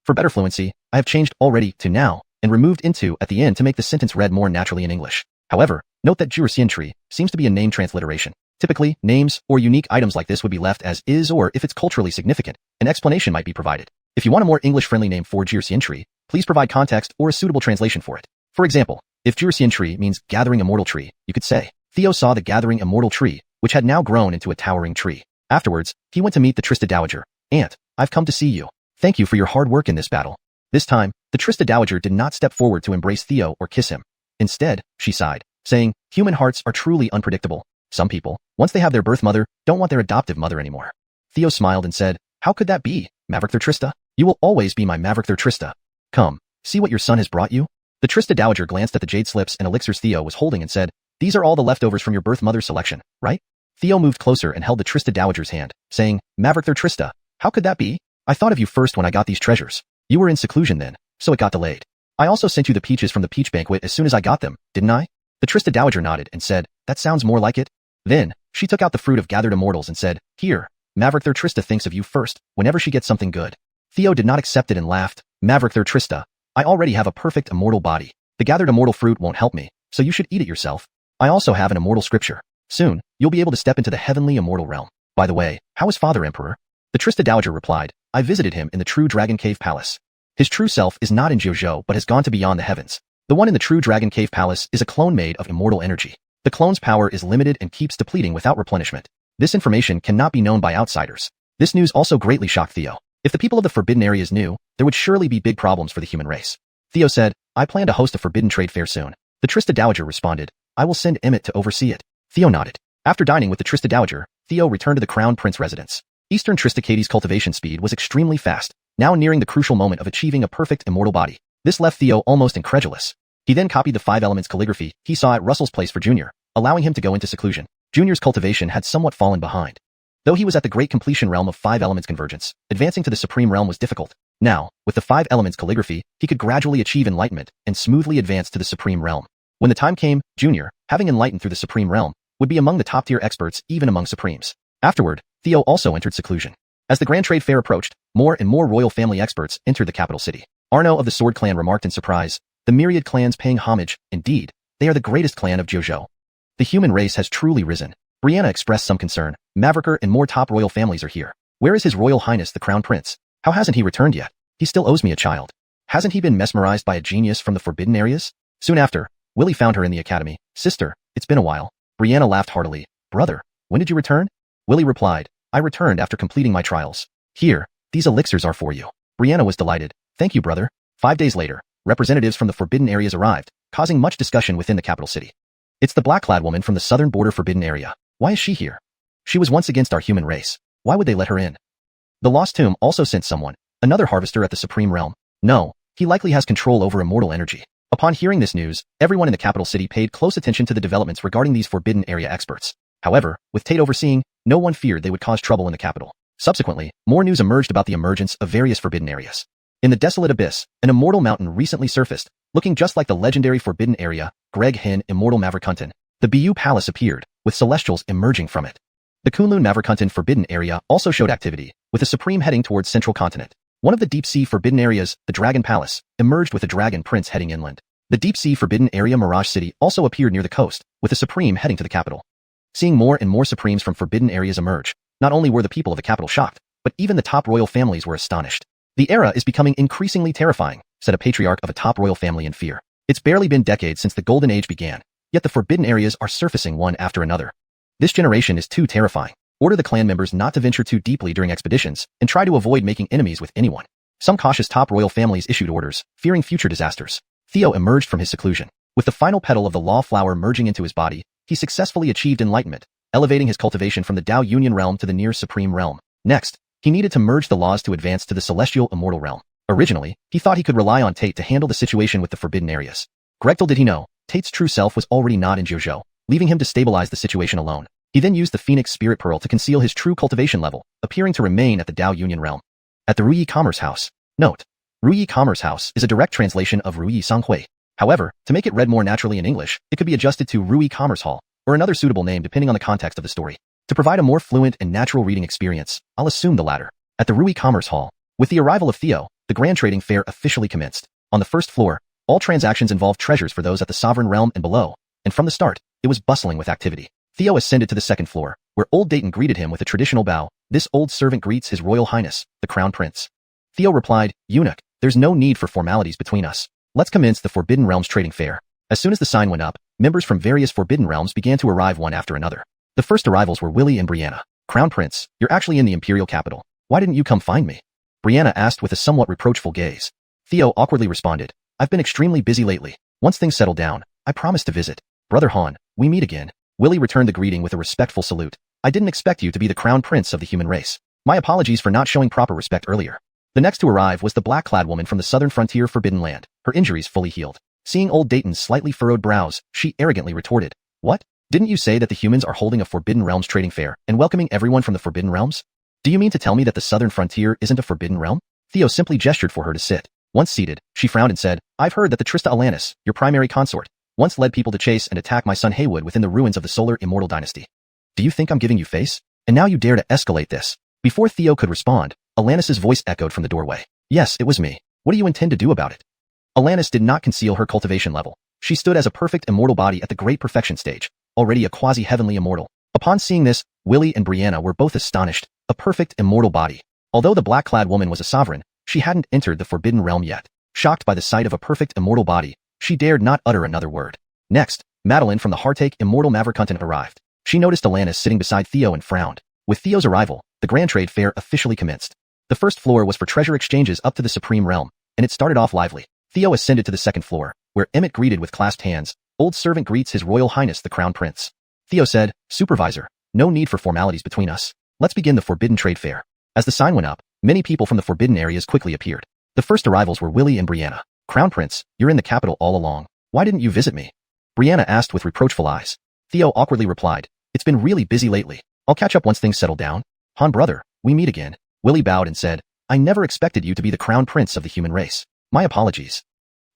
For better fluency, I have changed already to now, and removed into at the end to make the sentence read more naturally in English. However, note that Jirsian tree seems to be a name transliteration. Typically, names or unique items like this would be left as is, or if it's culturally significant, an explanation might be provided. If you want a more English-friendly name for Jirsian tree, please provide context or a suitable translation for it. For example, if Jirsian tree means gathering immortal tree, you could say, Theo saw the gathering immortal tree, which had now grown into a towering tree. Afterwards, he went to meet the Trista Dowager. Aunt, I've come to see you. Thank you for your hard work in this battle. This time, the Trista Dowager did not step forward to embrace Theo or kiss him. Instead, she sighed, saying, human hearts are truly unpredictable. Some people, once they have their birth mother, don't want their adoptive mother anymore. Theo smiled and said, how could that be, Maverick Trista? You will always be my Maverick Trista. Come, see what your son has brought you? The Trista Dowager glanced at the jade slips and elixirs Theo was holding and said, these are all the leftovers from your birth mother's selection, right? Theo moved closer and held the Trista Dowager's hand, saying, Maverick Trista, how could that be? I thought of you first when I got these treasures. You were in seclusion then, so it got delayed. I also sent you the peaches from the peach banquet as soon as I got them, didn't I? The Trista Dowager nodded and said, that sounds more like it. Then, she took out the fruit of gathered immortals and said, here, Maverick Trista thinks of you first, whenever she gets something good. Theo did not accept it and laughed, Maverick Trista, I already have a perfect immortal body. The gathered immortal fruit won't help me, so you should eat it yourself. I also have an immortal scripture. Soon, you'll be able to step into the heavenly immortal realm. By the way, how is Father Emperor? The Trista Dowager replied, I visited him in the True Dragon Cave Palace. His true self is not in Jiuzhou but has gone to beyond the heavens. The one in the True Dragon Cave Palace is a clone made of immortal energy. The clone's power is limited and keeps depleting without replenishment. This information cannot be known by outsiders. This news also greatly shocked Theo. If the people of the Forbidden Areas knew, there would surely be big problems for the human race. Theo said, I plan to host a Forbidden Trade Fair soon. The Trista Dowager responded, I will send Emmett to oversee it. Theo nodded. After dining with the Trista Dowager, Theo returned to the Crown Prince residence. Eastern Tristacades' cultivation speed was extremely fast, now nearing the crucial moment of achieving a perfect immortal body. This left Theo almost incredulous. He then copied the 5 elements calligraphy he saw at Russell's place for Junior, allowing him to go into seclusion. Junior's cultivation had somewhat fallen behind. Though he was at the great completion realm of 5 elements convergence, advancing to the supreme realm was difficult. Now, with the 5 elements calligraphy, he could gradually achieve enlightenment and smoothly advance to the supreme realm. When the time came, Junior, having enlightened through the supreme realm, would be among the top-tier experts even among supremes. Afterward, Theo also entered seclusion. As the Grand Trade Fair approached, more and more royal family experts entered the capital city. Arno of the Sword Clan remarked in surprise, the myriad clans paying homage, indeed, they are the greatest clan of Jiuzhou. The human race has truly risen. Brianna expressed some concern, Mavericker and more top royal families are here. Where is His Royal Highness the Crown Prince? How hasn't he returned yet? He still owes me a child. Hasn't he been mesmerized by a genius from the Forbidden Areas? Soon after, Willie found her in the academy. Sister, it's been a while. Brianna laughed heartily. Brother, when did you return? Willie replied, I returned after completing my trials. Here, these elixirs are for you. Brianna was delighted. Thank you, brother. 5 days later, representatives from the Forbidden Areas arrived, causing much discussion within the capital city. It's the black-clad woman from the southern border Forbidden Area. Why is she here? She was once against our human race. Why would they let her in? The Lost Tomb also sent someone, another harvester at the Supreme Realm. No, he likely has control over immortal energy. Upon hearing this news, everyone in the capital city paid close attention to the developments regarding these Forbidden Area experts. However, with Tate overseeing, no one feared they would cause trouble in the capital. Subsequently, more news emerged about the emergence of various Forbidden Areas. In the desolate abyss, an immortal mountain recently surfaced, looking just like the legendary Forbidden Area, Greg Hen Immortal Maverikunten. The Bu Palace appeared, with celestials emerging from it. The Kunlun Maverikunten Forbidden Area also showed activity, with the Supreme heading towards Central Continent. One of the deep-sea Forbidden Areas, the Dragon Palace, emerged with a Dragon Prince heading inland. The deep-sea Forbidden Area Mirage City also appeared near the coast, with the Supreme heading to the capital. Seeing more and more Supremes from Forbidden Areas emerge, not only were the people of the capital shocked, but even the top royal families were astonished. The era is becoming increasingly terrifying, said a patriarch of a top royal family in fear. It's barely been decades since the Golden Age began, yet the forbidden areas are surfacing one after another. This generation is too terrifying. Order the clan members not to venture too deeply during expeditions, and try to avoid making enemies with anyone. Some cautious top royal families issued orders, fearing future disasters. Theo emerged from his seclusion. With the final petal of the law flower merging into his body, he successfully achieved enlightenment, elevating his cultivation from the Tao Union realm to the near supreme realm. Next, he needed to merge the laws to advance to the celestial immortal realm. Originally, he thought he could rely on Tate to handle the situation with the forbidden areas. Little did he know, Tate's true self was already not in Jojo, leaving him to stabilize the situation alone. He then used the Phoenix Spirit Pearl to conceal his true cultivation level, appearing to remain at the Tao Union realm. At the Ruyi Commerce House. Note: Ruyi Commerce House is a direct translation of Ruyi Sanghui. However, to make it read more naturally in English, it could be adjusted to Ruyi Commerce Hall, or another suitable name depending on the context of the story. To provide a more fluent and natural reading experience, I'll assume the latter. At the Ruyi Commerce Hall, with the arrival of Theo, the grand trading fair officially commenced. On the first floor, all transactions involved treasures for those at the sovereign realm and below, and from the start, it was bustling with activity. Theo ascended to the second floor, where old Dayton greeted him with a traditional bow. This old servant greets His Royal Highness, the Crown Prince. Theo replied, "Eunuch, there's no need for formalities between us. Let's commence the Forbidden Realms trading fair." As soon as the sign went up, members from various Forbidden Realms began to arrive one after another. The first arrivals were Willie and Brianna. "Crown Prince, you're actually in the Imperial capital. Why didn't you come find me?" Brianna asked with a somewhat reproachful gaze. Theo awkwardly responded, "I've been extremely busy lately. Once things settle down, I promise to visit. Brother Han, we meet again." Willie returned the greeting with a respectful salute. "I didn't expect you to be the Crown Prince of the human race. My apologies for not showing proper respect earlier." The next to arrive was the black-clad woman from the southern frontier Forbidden Land, her injuries fully healed. Seeing old Dayton's slightly furrowed brows, she arrogantly retorted, "What? Didn't you say that the humans are holding a Forbidden Realms trading fair and welcoming everyone from the Forbidden Realms? Do you mean to tell me that the southern frontier isn't a Forbidden Realm?" Theo simply gestured for her to sit. Once seated, she frowned and said, "I've heard that the Trista Alanis, your primary consort, once led people to chase and attack my son Haywood within the ruins of the Solar Immortal Dynasty. Do you think I'm giving you face? And now you dare to escalate this?" Before Theo could respond, Alanis's voice echoed from the doorway. "Yes, it was me. What do you intend to do about it?" Alanis did not conceal her cultivation level. She stood as a perfect immortal body at the Great Perfection stage, already a quasi-heavenly immortal. Upon seeing this, Willie and Brianna were both astonished. A perfect immortal body. Although the black-clad woman was a sovereign, she hadn't entered the Forbidden Realm yet. Shocked by the sight of a perfect immortal body, she dared not utter another word. Next, Madeline from the Heartache Immortal Maverick arrived. She noticed Alanis sitting beside Theo and frowned. With Theo's arrival, the Grand Trade Fair officially commenced. The first floor was for treasure exchanges up to the Supreme Realm, and it started off lively. Theo ascended to the second floor, where Emmett greeted with clasped hands. "Old servant greets His Royal Highness the Crown Prince." Theo said, "Supervisor, no need for formalities between us. Let's begin the Forbidden Trade Fair." As the sign went up, many people from the forbidden areas quickly appeared. The first arrivals were Willie and Brianna. "Crown Prince, you're in the capital all along. Why didn't you visit me?" Brianna asked with reproachful eyes. Theo awkwardly replied, "It's been really busy lately. I'll catch up once things settle down." "Han brother, we meet again." Willie bowed and said, "I never expected you to be the Crown Prince of the human race. My apologies."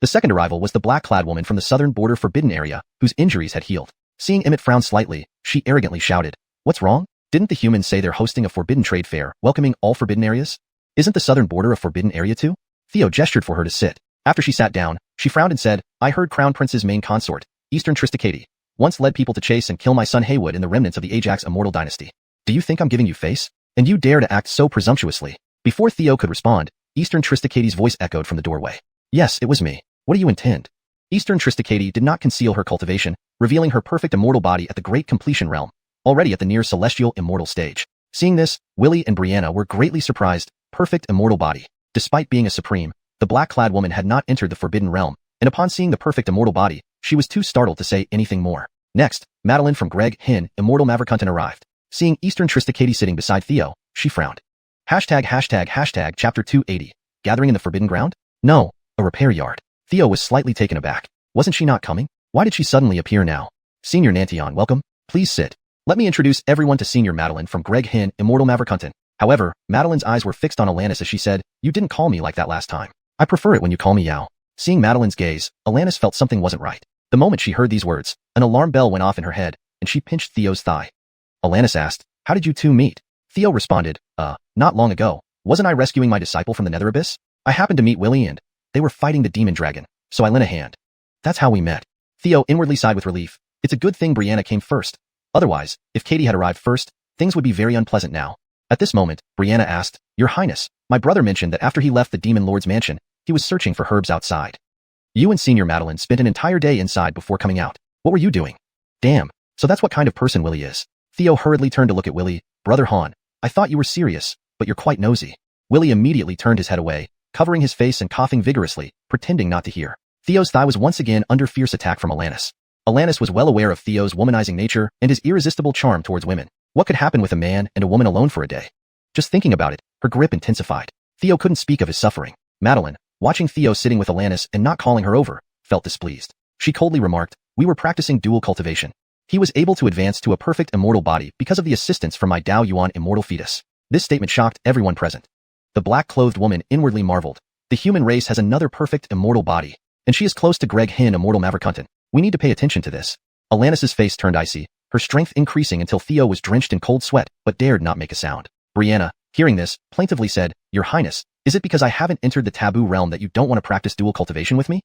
The second arrival was the black-clad woman from the southern border forbidden area, whose injuries had healed. Seeing Emmett frown slightly, she arrogantly shouted, "What's wrong? Didn't the humans say they're hosting a forbidden trade fair, welcoming all forbidden areas? Isn't the southern border a forbidden area too?" Theo gestured for her to sit. After she sat down, she frowned and said, "I heard Crown Prince's main consort, Eastern Tristicati, once led people to chase and kill my son Haywood in the remnants of the Ajax Immortal Dynasty. Do you think I'm giving you face? And you dare to act so presumptuously?" Before Theo could respond, Eastern Tristicati's voice echoed from the doorway. "Yes, it was me. What do you intend?" Eastern Tristicati did not conceal her cultivation, revealing her perfect immortal body at the Great Completion Realm, already at the near celestial immortal stage. Seeing this, Willie and Brianna were greatly surprised. Perfect immortal body. Despite being a supreme, the black-clad woman had not entered the Forbidden Realm, and upon seeing the perfect immortal body, she was too startled to say anything more. Next, Madeline from Greg Hin Immortal Maverick arrived. Seeing Eastern Tristicati sitting beside Theo, she frowned. ###Chapter 280. Gathering in the Forbidden Ground? No, a repair yard. Theo was slightly taken aback. Wasn't she not coming? Why did she suddenly appear now? "Senior Nantion, welcome. Please sit. Let me introduce everyone to Senior Madeline from Greg Hin Immortal Maverick." However, Madeline's eyes were fixed on Alanis as she said, "You didn't call me like that last time. I prefer it when you call me Yao." Seeing Madeline's gaze, Alanis felt something wasn't right. The moment she heard these words, an alarm bell went off in her head, and she pinched Theo's thigh. Alanis asked, "How did you two meet?" Theo responded, Not long ago. Wasn't I rescuing my disciple from the Nether Abyss? I happened to meet Willie and they were fighting the demon dragon, so I lent a hand. That's how we met." Theo inwardly sighed with relief. It's a good thing Brianna came first. Otherwise, if Katie had arrived first, things would be very unpleasant now. At this moment, Brianna asked, "Your Highness, my brother mentioned that after he left the Demon Lord's mansion, he was searching for herbs outside. You and Senior Madeline spent an entire day inside before coming out. What were you doing?" "Damn, so that's what kind of person Willie is." Theo hurriedly turned to look at Willie. "Brother Han, I thought you were serious, but you're quite nosy." Willie immediately turned his head away, covering his face and coughing vigorously, pretending not to hear. Theo's thigh was once again under fierce attack from Alanis. Alanis was well aware of Theo's womanizing nature and his irresistible charm towards women. What could happen with a man and a woman alone for a day? Just thinking about it, her grip intensified. Theo couldn't speak of his suffering. Madeline, watching Theo sitting with Alanis and not calling her over, felt displeased. She coldly remarked, "We were practicing dual cultivation. He was able to advance to a perfect immortal body because of the assistance from my Dao Yuan immortal fetus." This statement shocked everyone present. The black-clothed woman inwardly marveled. The human race has another perfect immortal body, and she is close to Greg Hin immortal Maverick. We need to pay attention to this. Alanis's face turned icy, her strength increasing until Theo was drenched in cold sweat but dared not make a sound. Brianna, hearing this, plaintively said, "Your Highness, is it because I haven't entered the taboo realm that you don't want to practice dual cultivation with me?"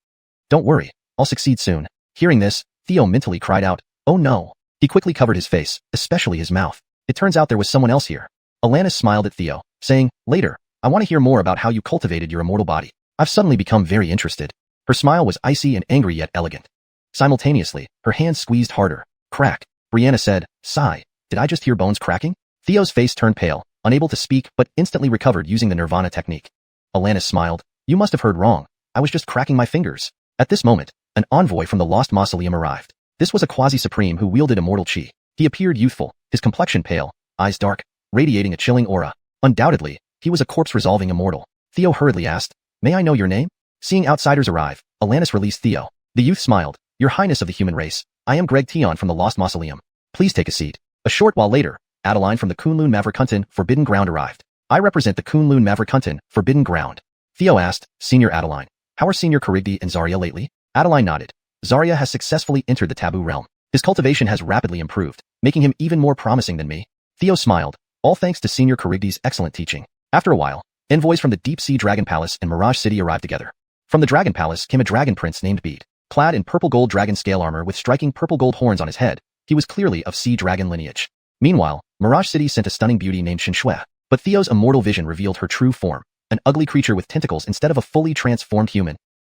"Don't worry, I'll succeed soon." Hearing this, Theo mentally cried out, "Oh no." He quickly covered his face, especially his mouth. It turns out there was someone else here. Alanis smiled at Theo, saying, "Later, I want to hear more about how you cultivated your immortal body. I've suddenly become very interested." Her smile was icy and angry yet elegant. Simultaneously, her hands squeezed harder. Crack. Brianna said, "Sigh, did I just hear bones cracking?" Theo's face turned pale, unable to speak but instantly recovered using the Nirvana technique. Alanis smiled, "You must have heard wrong. I was just cracking my fingers." At this moment, an envoy from the Lost Mausoleum arrived. This was a quasi-supreme who wielded immortal chi. He appeared youthful, his complexion pale, eyes dark, radiating a chilling aura. Undoubtedly, he was a corpse-resolving immortal. Theo hurriedly asked, "May I know your name?" Seeing outsiders arrive, Alanis released Theo. The youth smiled, "Your Highness of the human race, I am Greg Tion from the Lost Mausoleum. Please take a seat." A short while later, Adeline from the Kunlun Maverick Forbidden Ground arrived. "I represent the Kunlun Maverick Forbidden Ground." Theo asked, "Senior Adeline, how are Senior Charybdi and Zarya lately?" Adeline nodded. "Zarya has successfully entered the taboo realm. His cultivation has rapidly improved, making him even more promising than me." Theo smiled, all thanks to Senior Charybdi's excellent teaching. After a while, envoys from the Deep-Sea Dragon Palace and Mirage City arrived together. From the Dragon Palace came a dragon prince named Bede. Clad in purple-gold dragon scale armor with striking purple-gold horns on his head, he was clearly of sea dragon lineage. Meanwhile, Mirage City sent a stunning beauty named Shinshue, but Theo's immortal vision revealed her true form, an ugly creature with tentacles instead of a fully transformed human.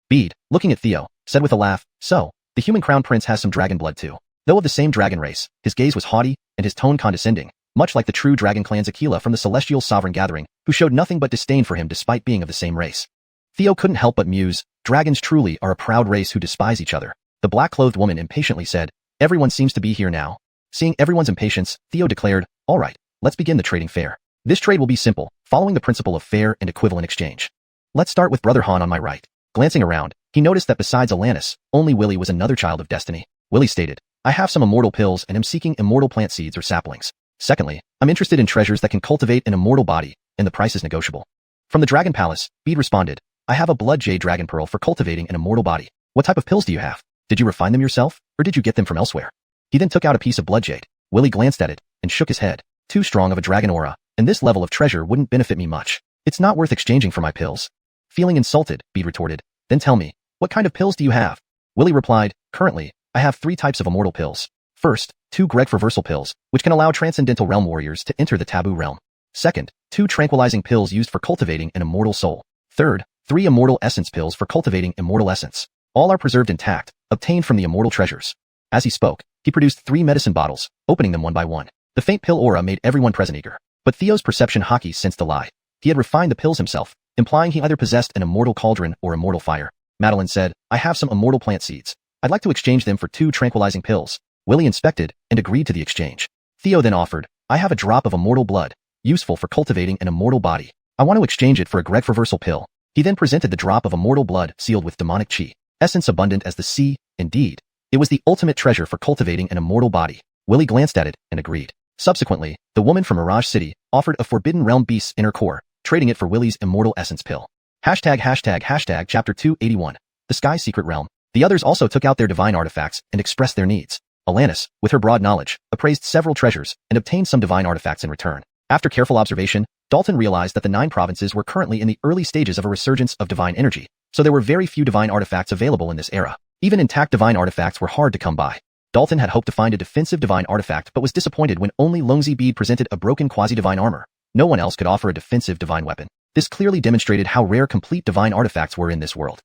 Bede, looking at Theo, said with a laugh, "So, the human crown prince has some dragon blood too." Though of the same dragon race, his gaze was haughty, and his tone condescending, much like the true dragon clan's Aquila from the Celestial Sovereign Gathering, who showed nothing but disdain for him despite being of the same race. Theo couldn't help but muse, dragons truly are a proud race who despise each other. The black-clothed woman impatiently said, "Everyone seems to be here now." Seeing everyone's impatience, Theo declared, "All right, let's begin the trading fair. This trade will be simple, following the principle of fair and equivalent exchange. Let's start with Brother Han on my right." Glancing around, he noticed that besides Alanis, only Willie was another child of destiny. Willie stated, "I have some immortal pills and am seeking immortal plant seeds or saplings. Secondly, I'm interested in treasures that can cultivate an immortal body, and the price is negotiable." From the Dragon Palace, Bede responded, "I have a blood jade dragon pearl for cultivating an immortal body. What type of pills do you have? Did you refine them yourself, or did you get them from elsewhere?" He then took out a piece of blood jade. Willie glanced at it, and shook his head. "Too strong of a dragon aura, and this level of treasure wouldn't benefit me much. It's not worth exchanging for my pills." Feeling insulted, Bede retorted, "Then tell me, what kind of pills do you have?" Willie replied, "Currently, I have 3 types of immortal pills. First, 2 Greg reversal pills, which can allow transcendental realm warriors to enter the taboo realm. Second, 2 tranquilizing pills used for cultivating an immortal soul. Third, 3 immortal essence pills for cultivating immortal essence. All are preserved intact, obtained from the immortal treasures." As he spoke, he produced 3 medicine bottles, opening them one by one. The faint pill aura made everyone present eager. But Theo's perception hockey sensed a lie. He had refined the pills himself, implying he either possessed an immortal cauldron or immortal fire. Madeline said, "I have some immortal plant seeds. I'd like to exchange them for 2 tranquilizing pills." Willie inspected and agreed to the exchange. Theo then offered, "I have a drop of immortal blood, useful for cultivating an immortal body. I want to exchange it for a Greg reversal pill." He then presented the drop of immortal blood sealed with demonic chi, essence abundant as the sea. Indeed, it was the ultimate treasure for cultivating an immortal body. Willie glanced at it and agreed. Subsequently, the woman from Mirage City offered a Forbidden Realm Beast's inner core, trading it for Willie's immortal essence pill. ##### Chapter 281. The Sky Secret Realm. The others also took out their divine artifacts and expressed their needs. Alanis, with her broad knowledge, appraised several treasures and obtained some divine artifacts in return. After careful observation, Dalton realized that the 9 provinces were currently in the early stages of a resurgence of divine energy, so there were very few divine artifacts available in this era. Even intact divine artifacts were hard to come by. Dalton had hoped to find a defensive divine artifact but was disappointed when only Longzi Bede presented a broken quasi-divine armor. No one else could offer a defensive divine weapon. This clearly demonstrated how rare complete divine artifacts were in this world.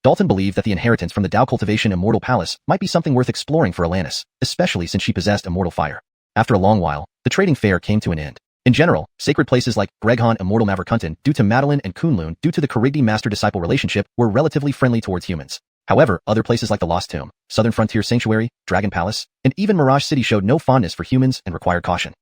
Dalton believed that the inheritance from the Dao Cultivation Immortal Palace might be something worth exploring for Alanis, especially since she possessed immortal fire. After a long while, the trading fair came to an end. In general, sacred places like Greghan Immortal Maverkunten, due to Madeline, and Kunlun, due to the Charybdis master-disciple relationship, were relatively friendly towards humans. However, other places like the Lost Tomb, Southern Frontier Sanctuary, Dragon Palace, and even Mirage City showed no fondness for humans and required caution.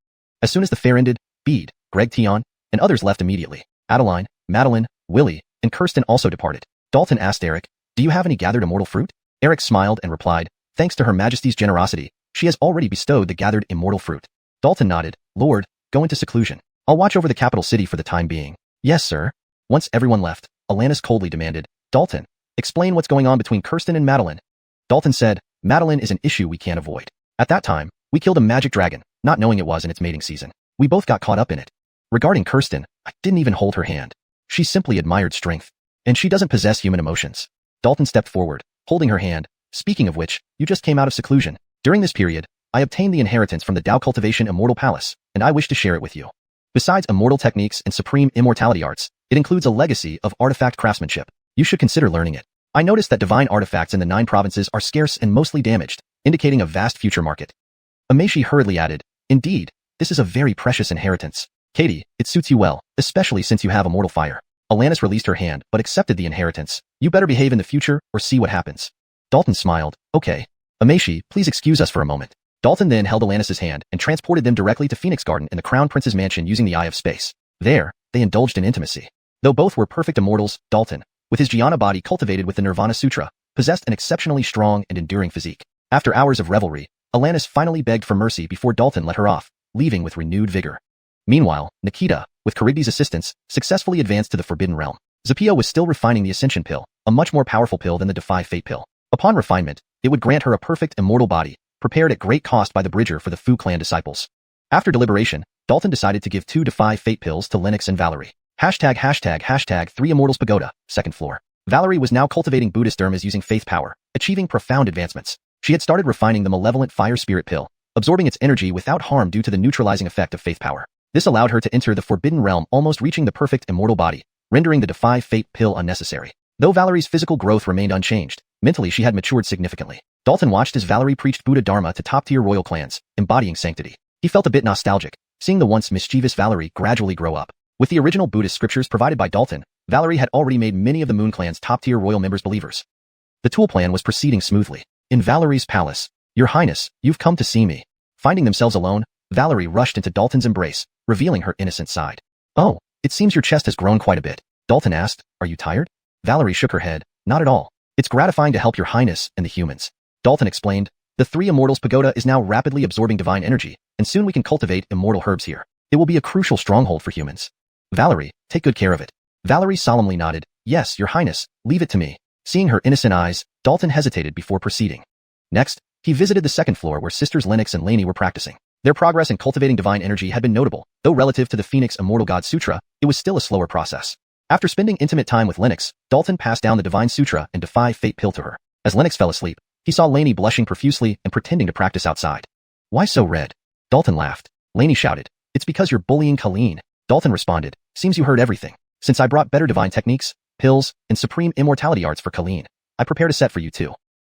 As soon as the fair ended, Bede, Greg Tion, and others left immediately. Adeline, Madeline, Willie, and Kirsten also departed. Dalton asked Eric, "Do you have any gathered immortal fruit?" Eric smiled and replied, "Thanks to Her Majesty's generosity, she has already bestowed the gathered immortal fruit." Dalton nodded. "Lord, go into seclusion. I'll watch over the capital city for the time being." "Yes, sir." Once everyone left, Alanis coldly demanded, "Dalton, explain what's going on between Kirsten and Madeline." Dalton said, "Madeline is an issue we can't avoid. At that time, we killed a magic dragon, not knowing it was in its mating season. We both got caught up in it. Regarding Kirsten, I didn't even hold her hand. She simply admired strength. And she doesn't possess human emotions." Dalton stepped forward, holding her hand. "Speaking of which, you just came out of seclusion. During this period, I obtained the inheritance from the Dao Cultivation Immortal Palace, and I wish to share it with you. Besides immortal techniques and supreme immortality arts, it includes a legacy of artifact craftsmanship. You should consider learning it. I noticed that divine artifacts in the 9 provinces are scarce and mostly damaged, indicating a vast future market." Amashi hurriedly added, "Indeed, this is a very precious inheritance. Katie, it suits you well, especially since you have immortal fire." Alanis released her hand but accepted the inheritance. "You better behave in the future or see what happens." Dalton smiled. "Okay. Amashi, please excuse us for a moment." Dalton then held Alanis's hand and transported them directly to Phoenix Garden in the Crown Prince's mansion using the Eye of Space. There, they indulged in intimacy. Though both were perfect immortals, Dalton, with his jhana body cultivated with the Nirvana Sutra, possessed an exceptionally strong and enduring physique. After hours of revelry, Alanis finally begged for mercy before Dalton let her off, leaving with renewed vigor. Meanwhile, Nikita, with Charybdis' assistance, successfully advanced to the Forbidden Realm. Zapio was still refining the Ascension Pill, a much more powerful pill than the Defy Fate Pill. Upon refinement, it would grant her a perfect immortal body, prepared at great cost by the Bridger for the Fu clan disciples. After deliberation, Dalton decided to give 2 Defy Fate pills to Lennox and Valerie. ###3 Immortals Pagoda, 2nd floor. Valerie was now cultivating Buddhist dharmas using faith power, achieving profound advancements. She had started refining the malevolent Fire Spirit Pill, absorbing its energy without harm due to the neutralizing effect of faith power. This allowed her to enter the Forbidden Realm almost reaching the perfect immortal body, rendering the Defy Fate Pill unnecessary. Though Valerie's physical growth remained unchanged, mentally she had matured significantly. Dalton watched as Valerie preached Buddha Dharma to top-tier royal clans, embodying sanctity. He felt a bit nostalgic, seeing the once mischievous Valerie gradually grow up. With the original Buddhist scriptures provided by Dalton, Valerie had already made many of the Moon Clan's top-tier royal members believers. The Tool plan was proceeding smoothly. In Valerie's palace, "Your Highness, you've come to see me." Finding themselves alone, Valerie rushed into Dalton's embrace, revealing her innocent side. "Oh, it seems your chest has grown quite a bit." Dalton asked, "Are you tired?" Valerie shook her head. "Not at all. It's gratifying to help your Highness and the humans." Dalton explained, "The 3 Immortals Pagoda is now rapidly absorbing divine energy, and soon we can cultivate immortal herbs here. It will be a crucial stronghold for humans. Valerie, take good care of it." Valerie solemnly nodded. "Yes, your Highness, leave it to me." Seeing her innocent eyes, Dalton hesitated before proceeding. Next, he visited the 2nd floor where sisters Lennox and Lainey were practicing. Their progress in cultivating divine energy had been notable, though relative to the Phoenix Immortal God Sutra, it was still a slower process. After spending intimate time with Lennox, Dalton passed down the Divine Sutra and Defy Fate Pill to her. As Lennox fell asleep, he saw Lainey blushing profusely and pretending to practice outside. "Why so red?" Dalton laughed. Lainey shouted, "It's because you're bullying Colleen." Dalton responded, "Seems you heard everything. Since I brought better divine techniques, pills, and supreme immortality arts for Colleen, I prepared a set for you too."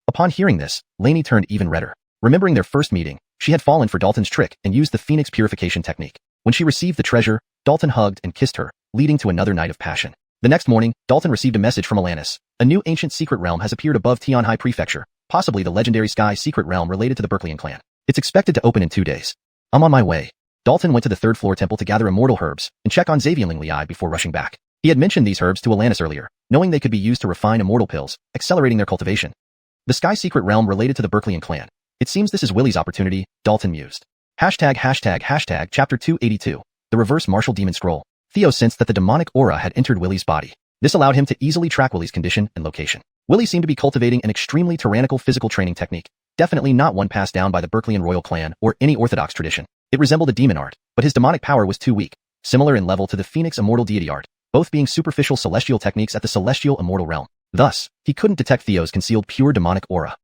Upon hearing this, Lainey turned even redder. Remembering their first meeting, she had fallen for Dalton's trick and used the Phoenix Purification technique. When she received the treasure, Dalton hugged and kissed her, leading to another night of passion. The next morning, Dalton received a message from Alanis. A new ancient secret realm has appeared above Tianhai Prefecture, possibly the legendary Sky Secret Realm related to the Berkeleyan clan. It's expected to open in 2 days. I'm on my way. Dalton went to the 3rd floor temple to gather immortal herbs and check on Xavier Li before rushing back. He had mentioned these herbs to Alanis earlier, knowing they could be used to refine immortal pills, accelerating their cultivation. The Sky Secret Realm related to the Berkeleyan clan. It seems this is Willie's opportunity, Dalton mused. Chapter 282, the Reverse Martial Demon Scroll. Theo sensed that the demonic aura had entered Willie's body. This allowed him to easily track Willie's condition and location. Willie seemed to be cultivating an extremely tyrannical physical training technique, definitely not one passed down by the Berkeleyan royal clan or any orthodox tradition. It resembled a demon art, but his demonic power was too weak, similar in level to the Phoenix Immortal Deity art, both being superficial celestial techniques at the celestial immortal realm. Thus, he couldn't detect Theo's concealed pure demonic aura.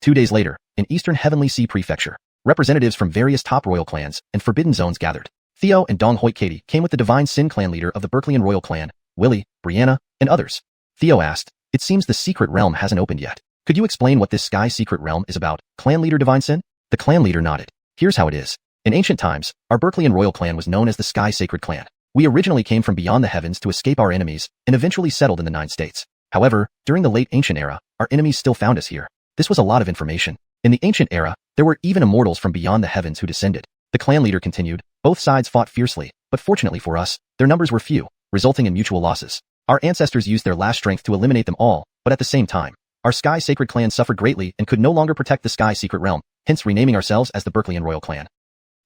2 days later, in Eastern Heavenly Sea Prefecture, representatives from various top royal clans and forbidden zones gathered. Theo and Dong Hoyt Katie came with the Divine Sin clan leader of the Berkeleyan royal clan, Willie, Brianna, and others. Theo asked, "It seems the secret realm hasn't opened yet. Could you explain what this sky secret realm is about, clan leader Divine Sin?" The clan leader nodded. "Here's how it is. In ancient times, our Berkeleyan royal clan was known as the Sky Sacred Clan. We originally came from beyond the heavens to escape our enemies and eventually settled in the 9 states. However, during the late ancient era, our enemies still found us here." This was a lot of information. In the ancient era, there were even immortals from beyond the heavens who descended. The clan leader continued, "Both sides fought fiercely, but fortunately for us, their numbers were few, resulting in mutual losses. Our ancestors used their last strength to eliminate them all, but at the same time, our Sky Sacred Clan suffered greatly and could no longer protect the Sky Secret Realm, hence renaming ourselves as the Berkeleyan Royal Clan.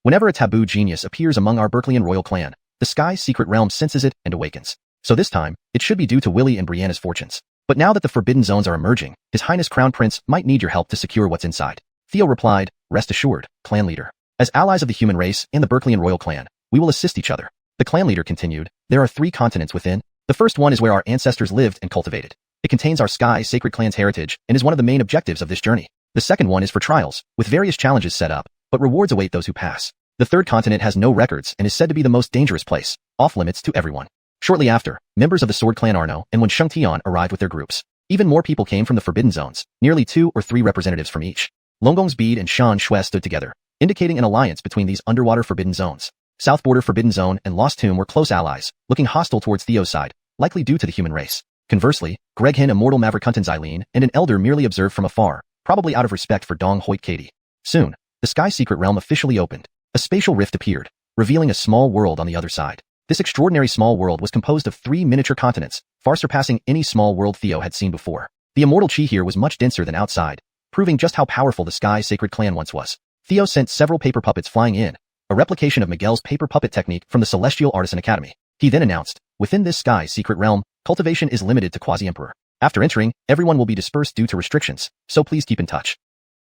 Whenever a taboo genius appears among our Berkeleyan Royal Clan, the Sky Secret Realm senses it and awakens. So this time, it should be due to Willie and Brianna's fortunes. But now that the Forbidden Zones are emerging, His Highness Crown Prince might need your help to secure what's inside." Theo replied, "Rest assured, clan leader. As allies of the human race and the Berkeleyan Royal Clan, we will assist each other." The clan leader continued, "There are 3 continents within. The first one is where our ancestors lived and cultivated. It contains our Sky Sacred Clan's heritage and is one of the main objectives of this journey. The second one is for trials, with various challenges set up, but rewards await those who pass. The third continent has no records and is said to be the most dangerous place, off limits to everyone." Shortly after, members of the Sword Clan Arno and Wen Shengtian arrived with their groups. Even more people came from the Forbidden Zones, nearly 2 or 3 representatives from each. Longgong's Bead and Shan Shui stood together, indicating an alliance between these underwater Forbidden Zones. South Border Forbidden Zone and Lost Tomb were close allies, looking hostile towards Theo's side, likely due to the human race. Conversely, Greghin Immortal Maverikuntan's Eileen and an elder merely observed from afar, probably out of respect for Dong Hoyt Katie. Soon, the Sky Secret Realm officially opened. A spatial rift appeared, revealing a small world on the other side. This extraordinary small world was composed of 3 miniature continents, far surpassing any small world Theo had seen before. The immortal chi here was much denser than outside, proving just how powerful the Sky Sacred Clan once was. Theo sent several paper puppets flying in, a replication of Miguel's paper puppet technique from the Celestial Artisan Academy. He then announced, "Within this Sky Secret Realm, cultivation is limited to Quasi-Emperor. After entering, everyone will be dispersed due to restrictions, so please keep in touch."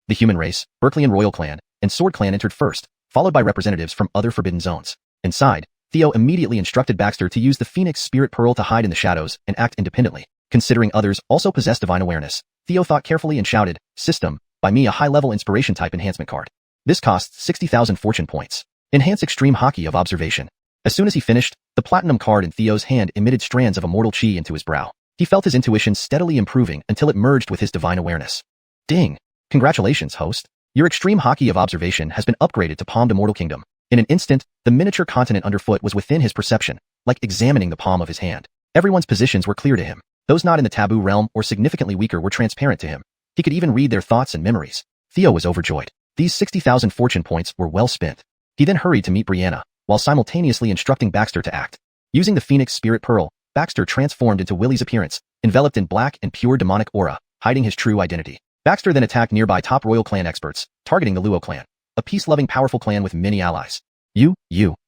The human race, Berkeleyan Royal Clan, and Sword Clan entered first, followed by representatives from other Forbidden Zones. Inside, Theo immediately instructed Baxter to use the Phoenix Spirit Pearl to hide in the shadows and act independently. Considering others also possessed divine awareness, Theo thought carefully and shouted, "System, buy me a high-level inspiration type enhancement card. This costs 60,000 fortune points. Enhance extreme hockey of observation." As soon as he finished, the platinum card in Theo's hand emitted strands of immortal chi into his brow. He felt his intuition steadily improving until it merged with his divine awareness. Ding! Congratulations, host. Your extreme hockey of observation has been upgraded to Palmed Immortal Kingdom. In an instant, the miniature continent underfoot was within his perception, like examining the palm of his hand. Everyone's positions were clear to him. Those not in the taboo realm or significantly weaker were transparent to him. He could even read their thoughts and memories. Theo was overjoyed. These 60,000 fortune points were well spent. He then hurried to meet Brianna, while simultaneously instructing Baxter to act. Using the Phoenix Spirit Pearl, Baxter transformed into Willie's appearance, enveloped in black and pure demonic aura, hiding his true identity. Baxter then attacked nearby top royal clan experts, targeting the Luo clan, a peace-loving powerful clan with many allies. You,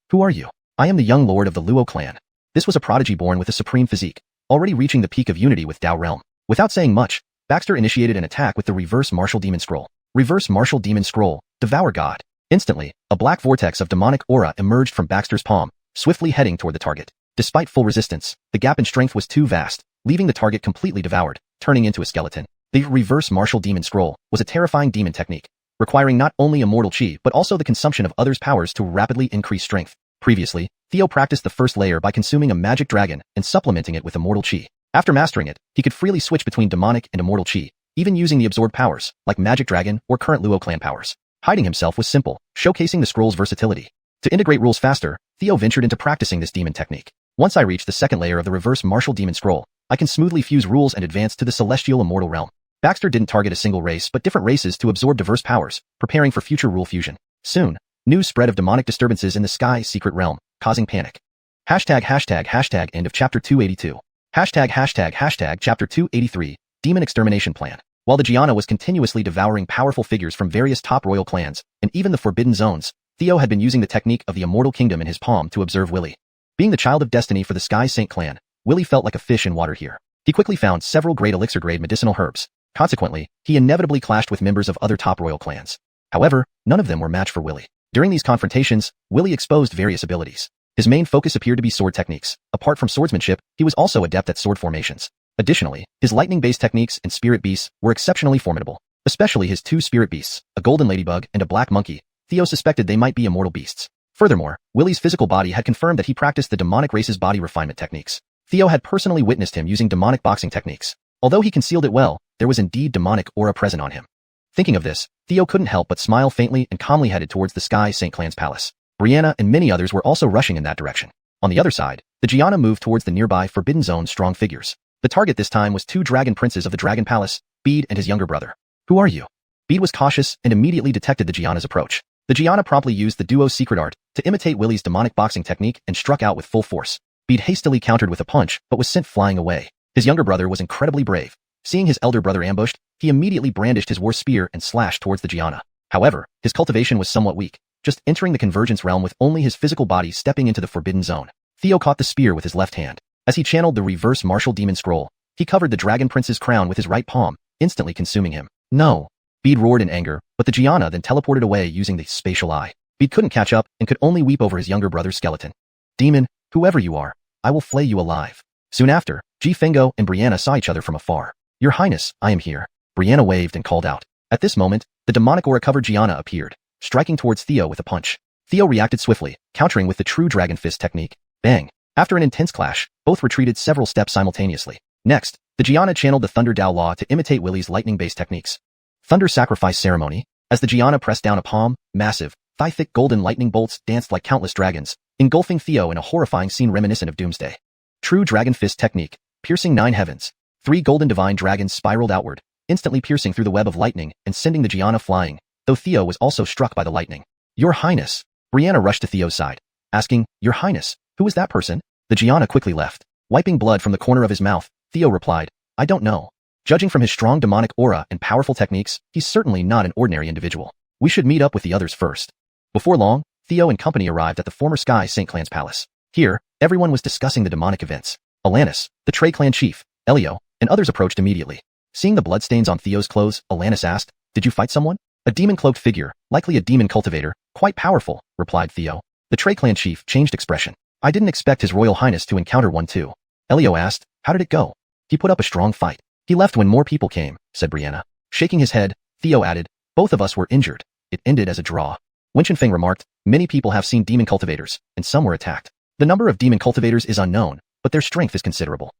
who are you? "I am the young lord of the Luo clan." This was a prodigy born with a supreme physique, already reaching the peak of unity with Dao Realm. Without saying much, Baxter initiated an attack with the Reverse Martial Demon Scroll. Reverse Martial Demon Scroll, Devour God. Instantly, a black vortex of demonic aura emerged from Baxter's palm, swiftly heading toward the target. Despite full resistance, the gap in strength was too vast, leaving the target completely devoured, turning into a skeleton. The Reverse Martial Demon Scroll was a terrifying demon technique, requiring not only immortal chi but also the consumption of others' powers to rapidly increase strength. Previously, Theo practiced the first layer by consuming a magic dragon and supplementing it with immortal chi. After mastering it, he could freely switch between demonic and immortal chi, even using the absorbed powers, like magic dragon or current Luo clan powers. Hiding himself was simple, showcasing the scroll's versatility. To integrate rules faster, Theo ventured into practicing this demon technique. "Once I reach the second layer of the Reverse Martial Demon Scroll, I can smoothly fuse rules and advance to the Celestial Immortal Realm." Baxter didn't target a single race but different races to absorb diverse powers, preparing for future rule fusion. Soon, news spread of demonic disturbances in the Sky Secret Realm, causing panic. End of chapter 282. Chapter 283, Demon Extermination Plan. While the Gianna was continuously devouring powerful figures from various top royal clans, and even the Forbidden Zones, Theo had been using the technique of the Immortal Kingdom in his palm to observe Willie. Being the child of destiny for the Sky Saint clan, Willie felt like a fish in water here. He quickly found several great elixir-grade medicinal herbs. Consequently, he inevitably clashed with members of other top royal clans. However, none of them were matched for Willie. During these confrontations, Willie exposed various abilities. His main focus appeared to be sword techniques. Apart from swordsmanship, he was also adept at sword formations. Additionally, his lightning-based techniques and spirit beasts were exceptionally formidable. Especially his 2 spirit beasts, a golden ladybug and a black monkey. Theo suspected they might be immortal beasts. Furthermore, Willie's physical body had confirmed that he practiced the demonic race's body refinement techniques. Theo had personally witnessed him using demonic boxing techniques. Although he concealed it well, there was indeed demonic aura present on him. Thinking of this, Theo couldn't help but smile faintly and calmly headed towards the Sky Saint Clan's palace. Brianna and many others were also rushing in that direction. On the other side, the Gianna moved towards the nearby Forbidden Zone's strong figures. The target this time was two dragon princes of the Dragon Palace, Bede and his younger brother. Who are you? Bede was cautious and immediately detected the Gianna's approach. The Gianna promptly used the duo's secret art to imitate Willie's demonic boxing technique and struck out with full force. Bede hastily countered with a punch but was sent flying away. His younger brother was incredibly brave. Seeing his elder brother ambushed, he immediately brandished his war spear and slashed towards the Gianna. However, his cultivation was somewhat weak, just entering the convergence realm with only his physical body stepping into the forbidden zone. Theo caught the spear with his left hand. As he channeled the reverse martial demon scroll, he covered the dragon prince's crown with his right palm, instantly consuming him. No! Bede roared in anger, but the Gianna then teleported away using the spatial eye. Bede couldn't catch up and could only weep over his younger brother's skeleton. Demon, whoever you are, I will flay you alive. Soon after, Fingo and Brianna saw each other from afar. Your Highness, I am here. Brianna waved and called out. At this moment, the demonic aura-covered Gianna appeared, striking towards Theo with a punch. Theo reacted swiftly, countering with the true Dragon Fist technique. Bang! After an intense clash, both retreated several steps simultaneously. Next, the Gianna channeled the Thunder Dao Law to imitate Willie's lightning-based techniques. Thunder Sacrifice Ceremony. As the Gianna pressed down a palm, massive, thigh-thick golden lightning bolts danced like countless dragons, engulfing Theo in a horrifying scene reminiscent of Doomsday. True Dragon Fist technique, piercing 9 heavens. 3 golden divine dragons spiraled outward, instantly piercing through the web of lightning and sending the Gianna flying, though Theo was also struck by the lightning. Your Highness! Brianna rushed to Theo's side, asking, Your Highness, who is that person? The Gianna quickly left. Wiping blood from the corner of his mouth, Theo replied, I don't know. Judging from his strong demonic aura and powerful techniques, he's certainly not an ordinary individual. We should meet up with the others first. Before long, Theo and company arrived at the former Sky Saint Clan's palace. Here, everyone was discussing the demonic events. Alanis, the Trey clan chief, Elio, and others approached immediately. Seeing the bloodstains on Theo's clothes, Alanis asked, Did you fight someone? A demon-cloaked figure, likely a demon cultivator, quite powerful, replied Theo. The Trey clan chief changed expression. I didn't expect His Royal Highness to encounter one too. Elio asked, How did it go? He put up a strong fight. He left when more people came, said Brianna. Shaking his head, Theo added, Both of us were injured. It ended as a draw. Wenxinfeng remarked, Many people have seen demon cultivators, and some were attacked. The number of demon cultivators is unknown, but their strength is considerable.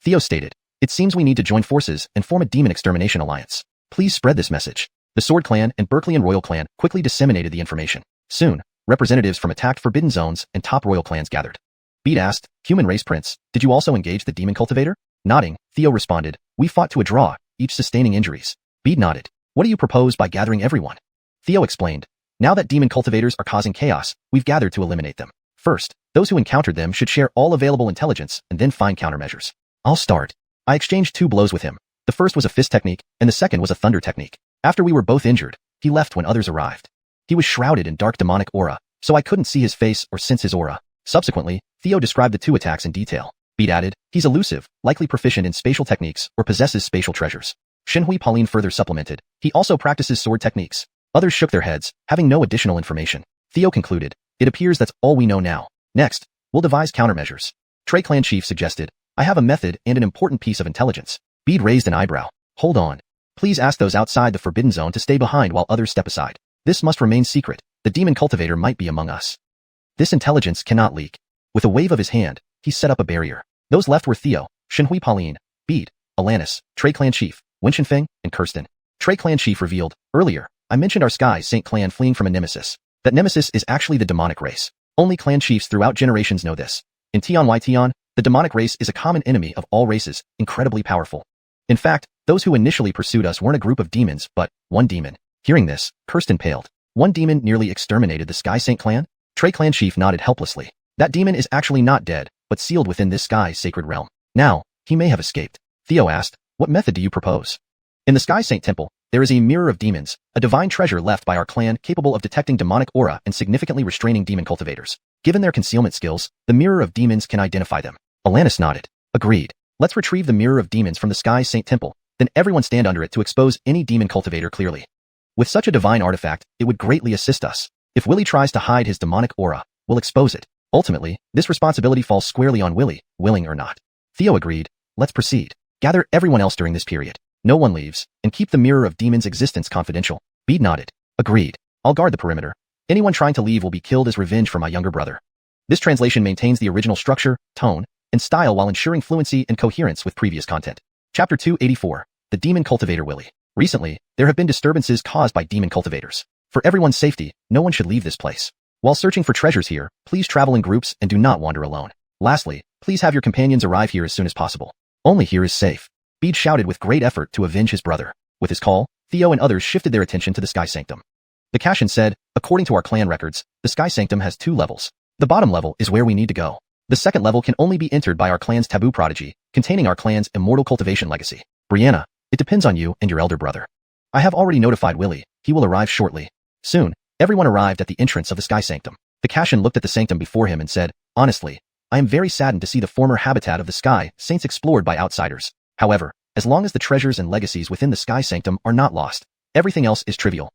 Theo stated, It seems we need to join forces and form a demon extermination alliance. Please spread this message. The Sword Clan and Berkeleyan Royal Clan quickly disseminated the information. Soon, representatives from attacked forbidden zones and top royal clans gathered. Bede asked, Human Race Prince, did you also engage the demon cultivator? Nodding, Theo responded, We fought to a draw, each sustaining injuries. Bede nodded. What do you propose by gathering everyone? Theo explained, Now that demon cultivators are causing chaos, we've gathered to eliminate them. First, those who encountered them should share all available intelligence and then find countermeasures. I'll start. I exchanged 2 blows with him. The first was a fist technique, and the second was a thunder technique. After we were both injured, he left when others arrived. He was shrouded in dark demonic aura, so I couldn't see his face or sense his aura. Subsequently, Theo described the 2 attacks in detail. Bede added, He's elusive, likely proficient in spatial techniques, or possesses spatial treasures. Shenhui Pauline further supplemented, He also practices sword techniques. Others shook their heads, having no additional information. Theo concluded, It appears that's all we know now. Next, we'll devise countermeasures. Trey Clan Chief suggested, I have a method and an important piece of intelligence. Bede raised an eyebrow. Hold on. Please ask those outside the Forbidden Zone to stay behind while others step aside. This must remain secret. The demon cultivator might be among us. This intelligence cannot leak. With a wave of his hand, he set up a barrier. Those left were Theo, Shenhui Pauline, Bede, Alanis, Trey Clan Chief, Wenxinfeng, and Kirsten. Trey Clan Chief revealed, Earlier, I mentioned our Sky Saint Clan fleeing from a nemesis. That nemesis is actually the demonic race. Only clan chiefs throughout generations know this. In Tian, the demonic race is a common enemy of all races, incredibly powerful. In fact, those who initially pursued us weren't a group of demons, but one demon. Hearing this, Kirsten paled. One demon nearly exterminated the Sky Saint Clan? Trey Clan Chief nodded helplessly. That demon is actually not dead, but sealed within this Sky's sacred realm. Now, he may have escaped. Theo asked, What method do you propose? In the Sky Saint Temple, there is a mirror of demons, a divine treasure left by our clan capable of detecting demonic aura and significantly restraining demon cultivators. Given their concealment skills, the mirror of demons can identify them. Alanis nodded. Agreed. Let's retrieve the mirror of demons from the Sky Saint Temple, then everyone stand under it to expose any demon cultivator clearly. With such a divine artifact, it would greatly assist us. If Willie tries to hide his demonic aura, we'll expose it. Ultimately, this responsibility falls squarely on Willie, willing or not. Theo agreed. Let's proceed. Gather everyone else during this period. No one leaves, and keep the mirror of demons' existence confidential. Bede nodded. Agreed. I'll guard the perimeter. Anyone trying to leave will be killed as revenge for my younger brother. This translation maintains the original structure, tone, and style while ensuring fluency and coherence with previous content. Chapter 284. The Demon Cultivator Willie. Recently, there have been disturbances caused by demon cultivators. For everyone's safety, no one should leave this place. While searching for treasures here, please travel in groups and do not wander alone. Lastly, please have your companions arrive here as soon as possible. Only here is safe. Bede shouted with great effort to avenge his brother. With his call, Theo and others shifted their attention to the Sky Sanctum. The Kashin said, according to our clan records, the Sky Sanctum has 2 levels. The bottom level is where we need to go. The second level can only be entered by our clan's taboo prodigy, containing our clan's immortal cultivation legacy. Brianna, it depends on you and your elder brother. I have already notified Willie. He will arrive shortly. Soon, everyone arrived at the entrance of the Sky Sanctum. The Kashin looked at the sanctum before him and said, honestly, I am very saddened to see the former habitat of the Sky Saints explored by outsiders. However, as long as the treasures and legacies within the Sky Sanctum are not lost, everything else is trivial.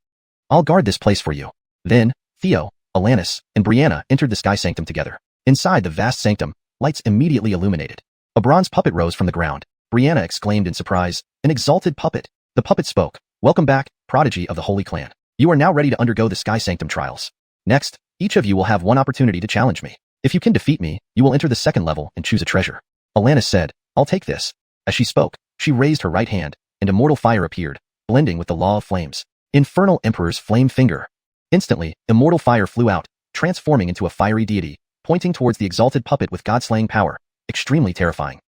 I'll guard this place for you. Then, Theo, Alanis, and Brianna entered the Sky Sanctum together. Inside the vast sanctum, lights immediately illuminated. A bronze puppet rose from the ground. Brianna exclaimed in surprise, an exalted puppet. The puppet spoke, welcome back, prodigy of the Holy Clan. You are now ready to undergo the Sky Sanctum trials. Next, each of you will have one opportunity to challenge me. If you can defeat me, you will enter the second level and choose a treasure. Alanis said, I'll take this. As she spoke, she raised her right hand, and immortal fire appeared, blending with the law of flames. Infernal Emperor's flame finger. Instantly, immortal fire flew out, transforming into a fiery deity, pointing towards the exalted puppet with god-slaying power, extremely terrifying.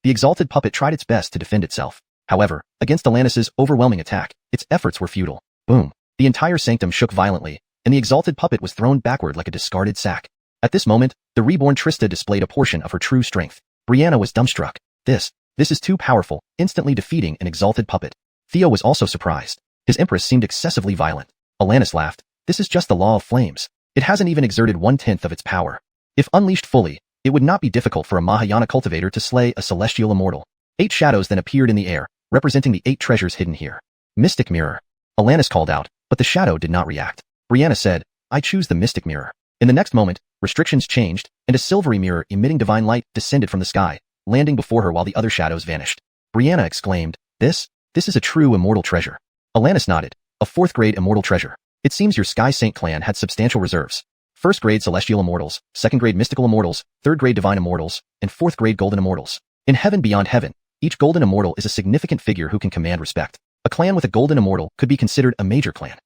The exalted puppet tried its best to defend itself. However, against Alanis's overwhelming attack, its efforts were futile. Boom. The entire sanctum shook violently, and the exalted puppet was thrown backward like a discarded sack. At this moment, the reborn Trista displayed a portion of her true strength. Brianna was dumbstruck. This is too powerful, instantly defeating an exalted puppet. Theo was also surprised. His empress seemed excessively violent. Alanis laughed. This is just the law of flames. It hasn't even exerted 1/10 of its power. If unleashed fully, it would not be difficult for a Mahayana cultivator to slay a celestial immortal. 8 shadows then appeared in the air, representing the 8 treasures hidden here. Mystic Mirror. Alanis called out, but the shadow did not react. Brianna said, I choose the Mystic Mirror. In the next moment, restrictions changed, and a silvery mirror emitting divine light descended from the sky, landing before her while the other shadows vanished. Brianna exclaimed, This is a true immortal treasure. Alanis nodded, a 4th grade immortal treasure. It seems your Sky Saint clan had substantial reserves. 1st grade Celestial Immortals, 2nd grade Mystical Immortals, 3rd grade Divine Immortals, and 4th grade Golden Immortals. In Heaven Beyond Heaven, each Golden Immortal is a significant figure who can command respect. A clan with a Golden Immortal could be considered a major clan.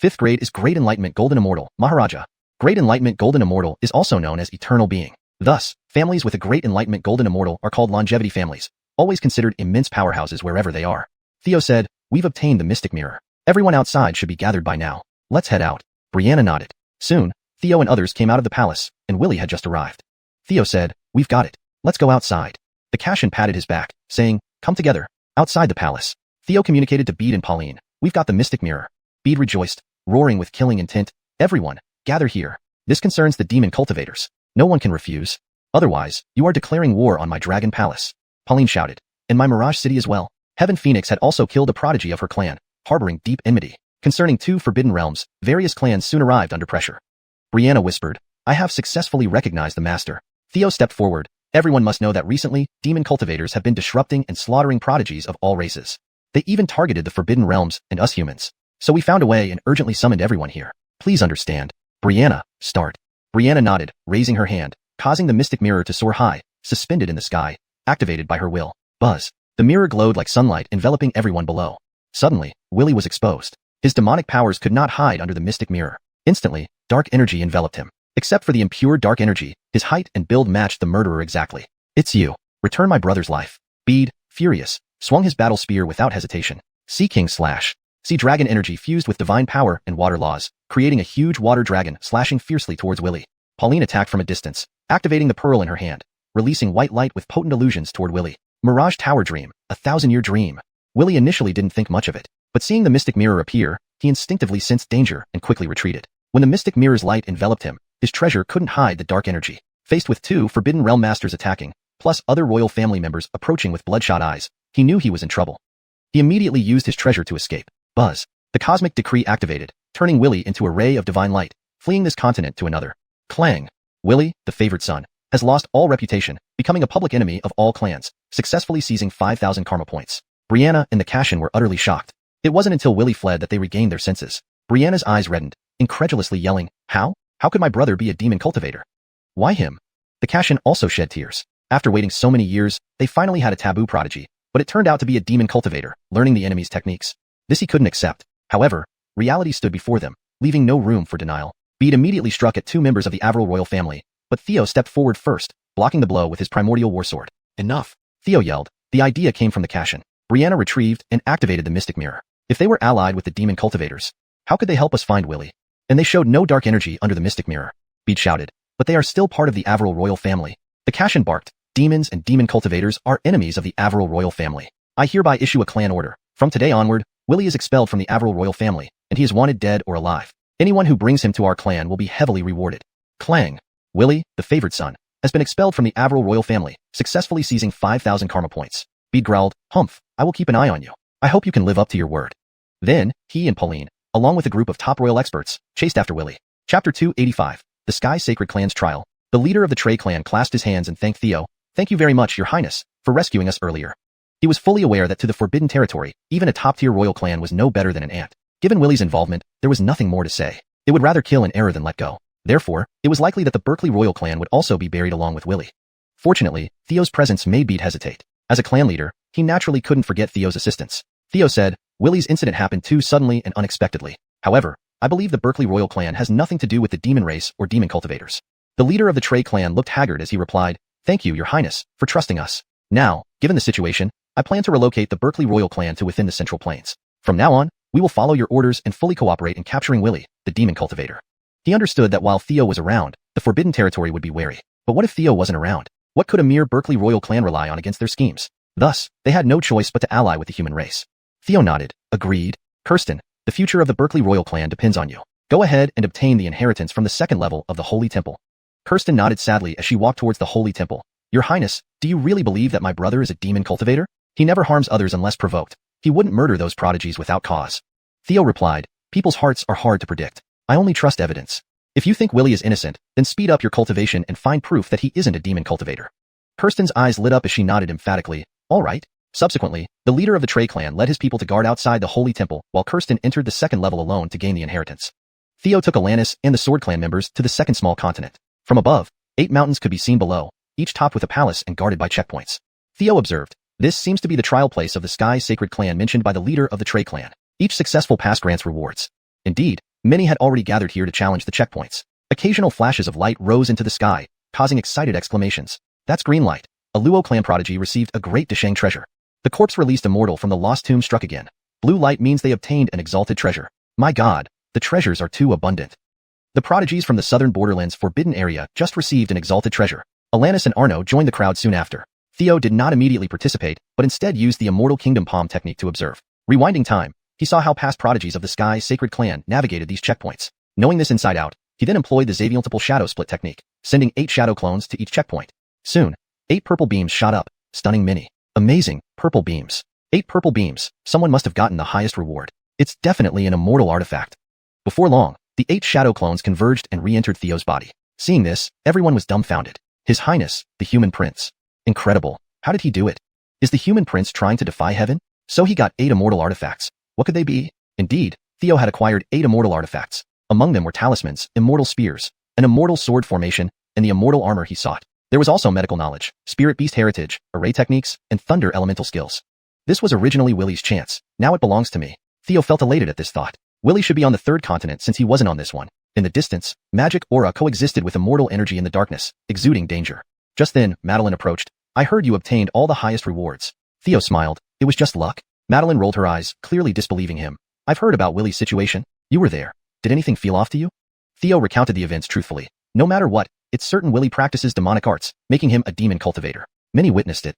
5th grade is Great Enlightenment Golden Immortal, Maharaja. Great Enlightenment Golden Immortal is also known as Eternal Being. Thus, families with a Great Enlightenment Golden Immortal are called longevity families, always considered immense powerhouses wherever they are. Theo said, We've obtained the Mystic Mirror. Everyone outside should be gathered by now. Let's head out. Brianna nodded. Soon, Theo and others came out of the palace, and Willie had just arrived. Theo said, We've got it. Let's go outside. The Kashin patted his back, saying, Come together. Outside the palace, Theo communicated to Bede and Pauline, We've got the Mystic Mirror. Bede rejoiced, roaring with killing intent, Everyone, gather here. This concerns the demon cultivators. No one can refuse. Otherwise, you are declaring war on my dragon palace. Pauline shouted, and my Mirage City as well. Heaven Phoenix had also killed a prodigy of her clan, harboring deep enmity. Concerning 2 forbidden realms, various clans soon arrived under pressure. Brianna whispered, I have successfully recognized the master. Theo stepped forward. Everyone must know that recently, demon cultivators have been disrupting and slaughtering prodigies of all races. They even targeted the forbidden realms and us humans. So we found a way and urgently summoned everyone here. Please understand. Brianna, start. Brianna nodded, raising her hand, causing the Mystic Mirror to soar high, suspended in the sky, activated by her will. Buzz. The mirror glowed like sunlight enveloping everyone below. Suddenly, Willie was exposed. His demonic powers could not hide under the Mystic Mirror. Instantly, dark energy enveloped him. Except for the impure dark energy, his height and build matched the murderer exactly. It's you. Return my brother's life. Bede, furious, swung his battle spear without hesitation. Sea King slash. Sea dragon energy fused with divine power and water laws, creating a huge water dragon slashing fiercely towards Willie. Pauline attacked from a distance, activating the pearl in her hand, releasing white light with potent illusions toward Willie. Mirage Tower Dream, a 1,000-year dream. Willie initially didn't think much of it, but seeing the Mystic Mirror appear, he instinctively sensed danger and quickly retreated. When the Mystic Mirror's light enveloped him, his treasure couldn't hide the dark energy. Faced with 2 Forbidden Realm Masters attacking, plus other royal family members approaching with bloodshot eyes, he knew he was in trouble. He immediately used his treasure to escape. Buzz. The Cosmic Decree activated, turning Willie into a ray of divine light, fleeing this continent to another. Clang. Willie, the favored son, has lost all reputation, becoming a public enemy of all clans, successfully seizing 5,000 karma points. Brianna and the Kashin were utterly shocked. It wasn't until Willie fled that they regained their senses. Brianna's eyes reddened, incredulously yelling, How? How could my brother be a demon cultivator? Why him? The Kashin also shed tears. After waiting so many years, they finally had a taboo prodigy, but it turned out to be a demon cultivator, learning the enemy's techniques. This he couldn't accept. However, reality stood before them, leaving no room for denial. Bede immediately struck at two members of the Avril royal family, but Theo stepped forward first, blocking the blow with his primordial war sword. Enough! Theo yelled. The idea came from the Kashin. Brianna retrieved and activated the mystic mirror. If they were allied with the demon cultivators, how could they help us find Willie? And they showed no dark energy under the mystic mirror. Bede shouted. But they are still part of the Avril royal family. The Kashin barked. Demons and demon cultivators are enemies of the Avril royal family. I hereby issue a clan order. From today onward, Willie is expelled from the Avril royal family, and he is wanted dead or alive. Anyone who brings him to our clan will be heavily rewarded. Clang. Willie, the favored son, has been expelled from the Avril royal family, successfully seizing 5,000 karma points. Bede growled, Humph, I will keep an eye on you. I hope you can live up to your word. Then, he and Pauline, along with a group of top royal experts, chased after Willie. Chapter 285. The Sky Sacred Clan's Trial. The leader of the Trey clan clasped his hands and thanked Theo. Thank you very much, Your Highness, for rescuing us earlier. He was fully aware that to the Forbidden Territory, even a top-tier royal clan was no better than an ant. Given Willie's involvement, there was nothing more to say. It would rather kill an error than let go. Therefore, it was likely that the Berkeley royal clan would also be buried along with Willie. Fortunately, Theo's presence made Bede hesitate. As a clan leader, he naturally couldn't forget Theo's assistance. Theo said, Willie's incident happened too suddenly and unexpectedly. However, I believe the Berkeley royal clan has nothing to do with the demon race or demon cultivators. The leader of the Trey clan looked haggard as he replied, Thank you, Your Highness, for trusting us. Now, given the situation, I plan to relocate the Berkeley royal clan to within the Central Plains. From now on, we will follow your orders and fully cooperate in capturing Willie, the demon cultivator. He understood that while Theo was around, the Forbidden Territory would be wary. But what if Theo wasn't around? What could a mere Berkeley royal clan rely on against their schemes? Thus, they had no choice but to ally with the human race. Theo nodded, agreed. Kirsten, the future of the Berkeley royal clan depends on you. Go ahead and obtain the inheritance from the second level of the Holy Temple. Kirsten nodded sadly as she walked towards the Holy Temple. Your Highness, do you really believe that my brother is a demon cultivator? He never harms others unless provoked. He wouldn't murder those prodigies without cause. Theo replied, People's hearts are hard to predict. I only trust evidence. If you think Willie is innocent, then speed up your cultivation and find proof that he isn't a demon cultivator. Kirsten's eyes lit up as she nodded emphatically. All right. Subsequently, the leader of the Trey clan led his people to guard outside the Holy Temple while Kirsten entered the second level alone to gain the inheritance. Theo took Alanis and the Sword Clan members to the second small continent. From above, 8 mountains could be seen below, each topped with a palace and guarded by checkpoints. Theo observed, this seems to be the trial place of the Sky Sacred Clan mentioned by the leader of the Trey clan. Each successful pass grants rewards. Indeed, many had already gathered here to challenge the checkpoints. Occasional flashes of light rose into the sky, causing excited exclamations. That's green light. A Luo clan prodigy received a great Deshang treasure. The corpse released immortal from the lost tomb struck again. Blue light means they obtained an exalted treasure. My God, the treasures are too abundant. The prodigies from the southern borderlands forbidden area just received an exalted treasure. Alanis and Arno joined the crowd soon after. Theo did not immediately participate, but instead used the Immortal Kingdom Palm technique to observe. Rewinding time, he saw how past prodigies of the Sky Sacred Clan navigated these checkpoints. Knowing this inside out, he then employed the Xaviantable Shadow Split technique, sending 8 shadow clones to each checkpoint. Soon, 8 purple beams shot up, stunning many. Amazing, purple beams. 8 purple beams, someone must have gotten the highest reward. It's definitely an immortal artifact. Before long, the 8 shadow clones converged and re-entered Theo's body. Seeing this, everyone was dumbfounded. His Highness, the Human Prince. Incredible. How did he do it? Is the Human Prince trying to defy heaven? So he got 8 immortal artifacts. What could they be? Indeed, Theo had acquired 8 immortal artifacts. Among them were talismans, immortal spears, an immortal sword formation, and the immortal armor he sought. There was also medical knowledge, spirit beast heritage, array techniques, and thunder elemental skills. This was originally Willie's chance. Now it belongs to me. Theo felt elated at this thought. Willie should be on the 3rd continent since he wasn't on this one. In the distance, magic aura coexisted with immortal energy in the darkness, exuding danger. Just then, Madeline approached. I heard you obtained all the highest rewards. Theo smiled. It was just luck. Madeline rolled her eyes, clearly disbelieving him. I've heard about Willie's situation. You were there. Did anything feel off to you? Theo recounted the events truthfully. No matter what, it's certain Willie practices demonic arts, making him a demon cultivator. Many witnessed it.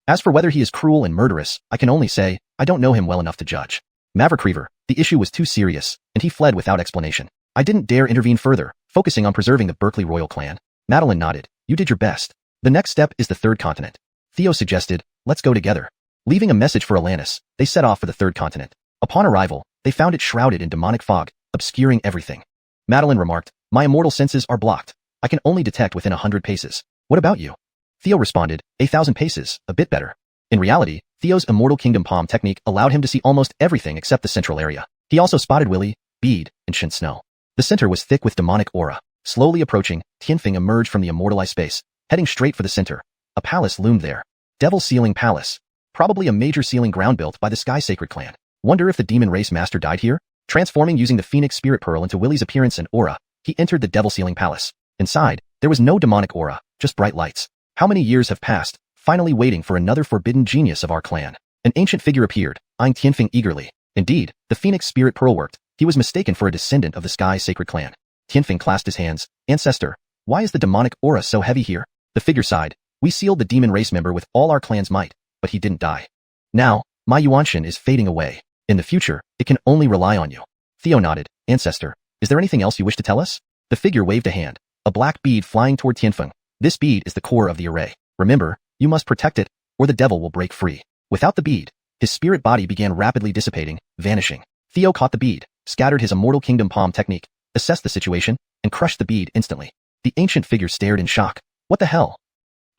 As for whether he is cruel and murderous, I can only say, I don't know him well enough to judge. Maverick Reaver, the issue was too serious, and he fled without explanation. I didn't dare intervene further, focusing on preserving the Berkeley royal clan. Madeline nodded. You did your best. The next step is the 3rd continent. Theo suggested, let's go together. Leaving a message for Alanis, they set off for the 3rd continent. Upon arrival, they found it shrouded in demonic fog, obscuring everything. Madeline remarked, my immortal senses are blocked. I can only detect within 100 paces. What about you? Theo responded, 1,000 paces, a bit better. In reality, Theo's Immortal Kingdom Palm technique allowed him to see almost everything except the central area. He also spotted Willie, Bede, and Shin Snow. The The center was thick with demonic aura. Slowly approaching, Tianfeng emerged from the immortalized space, heading straight for the center. A palace loomed there. Devil Sealing Palace. Probably a major sealing ground built by the Sky Sacred clan. Wonder if the demon race master died here? Transforming using the Phoenix Spirit Pearl into Willie's appearance and aura, he entered the Devil Sealing Palace. Inside, there was no demonic aura, just bright lights. How many years have passed, finally waiting for another forbidden genius of our clan? An ancient figure appeared, eyeing Tianfeng eagerly. Indeed, the Phoenix Spirit Pearl worked. He was mistaken for a descendant of the Sky Sacred clan. Tianfeng clasped his hands. Ancestor, why is the demonic aura so heavy here? The figure sighed. We sealed the demon race member with all our clan's might, but he didn't die. Now, my Yuanshan is fading away. In the future, it can only rely on you. Theo nodded. Ancestor, is there anything else you wish to tell us? The figure waved a hand. A black bead flying toward Tianfeng. This bead is the core of the array. Remember, you must protect it, or the devil will break free. Without the bead, his spirit body began rapidly dissipating, vanishing. Theo caught the bead, scattered his Immortal Kingdom palm technique, assessed the situation, and crushed the bead instantly. The ancient figure stared in shock. What the hell?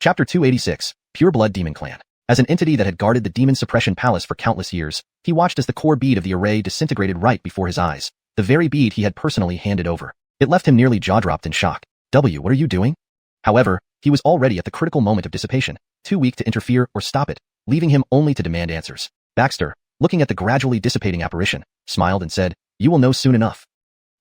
Chapter 286, Pure Blood Demon Clan. As an entity that had guarded the Demon Suppression Palace for countless years, he watched as the core bead of the array disintegrated right before his eyes, the very bead he had personally handed over. It left him nearly jaw-dropped in shock. What are you doing? However, he was already at the critical moment of dissipation, too weak to interfere or stop it, leaving him only to demand answers. Baxter, looking at the gradually dissipating apparition, smiled and said, you will know soon enough.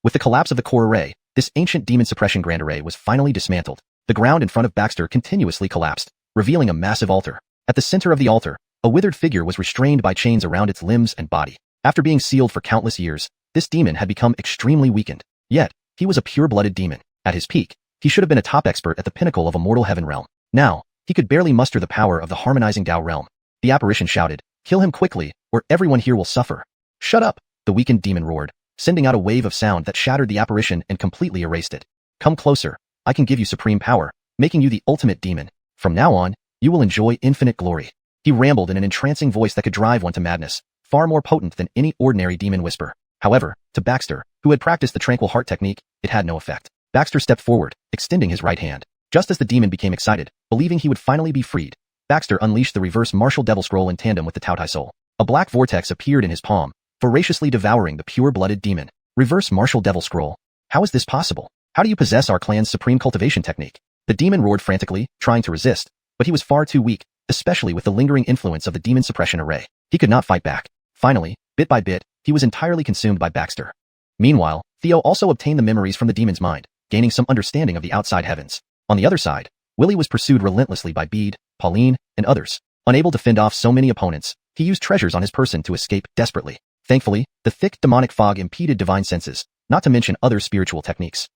With the collapse of the core array, this ancient demon suppression grand array was finally dismantled. The ground in front of Baxter continuously collapsed, revealing a massive altar. At the center of the altar, a withered figure was restrained by chains around its limbs and body. After being sealed for countless years, this demon had become extremely weakened. Yet, he was a pure-blooded demon. At his peak, he should have been a top expert at the pinnacle of Immortal Heaven realm. Now, he could barely muster the power of the harmonizing Tao realm. The apparition shouted, kill him quickly, or everyone here will suffer. Shut up, the weakened demon roared, sending out a wave of sound that shattered the apparition and completely erased it. Come closer, I can give you supreme power, making you the ultimate demon. From now on, you will enjoy infinite glory. He rambled in an entrancing voice that could drive one to madness, far more potent than any ordinary demon whisper. However, to Baxter, who had practiced the Tranquil Heart technique, it had no effect. Baxter stepped forward, extending his right hand. Just as the demon became excited, believing he would finally be freed, Baxter unleashed the reverse martial devil scroll in tandem with the Taotai soul. A black vortex appeared in his palm, voraciously devouring the pure-blooded demon. Reverse martial devil scroll. How is this possible? How do you possess our clan's supreme cultivation technique? The demon roared frantically, trying to resist, but he was far too weak, especially with the lingering influence of the demon suppression array. He could not fight back. Finally, bit by bit, he was entirely consumed by Baxter. Meanwhile, Theo also obtained the memories from the demon's mind, gaining some understanding of the outside heavens. On the other side, Willie was pursued relentlessly by Bede, Pauline, and others. Unable to fend off so many opponents, he used treasures on his person to escape desperately. Thankfully, the thick demonic fog impeded divine senses, not to mention other spiritual techniques.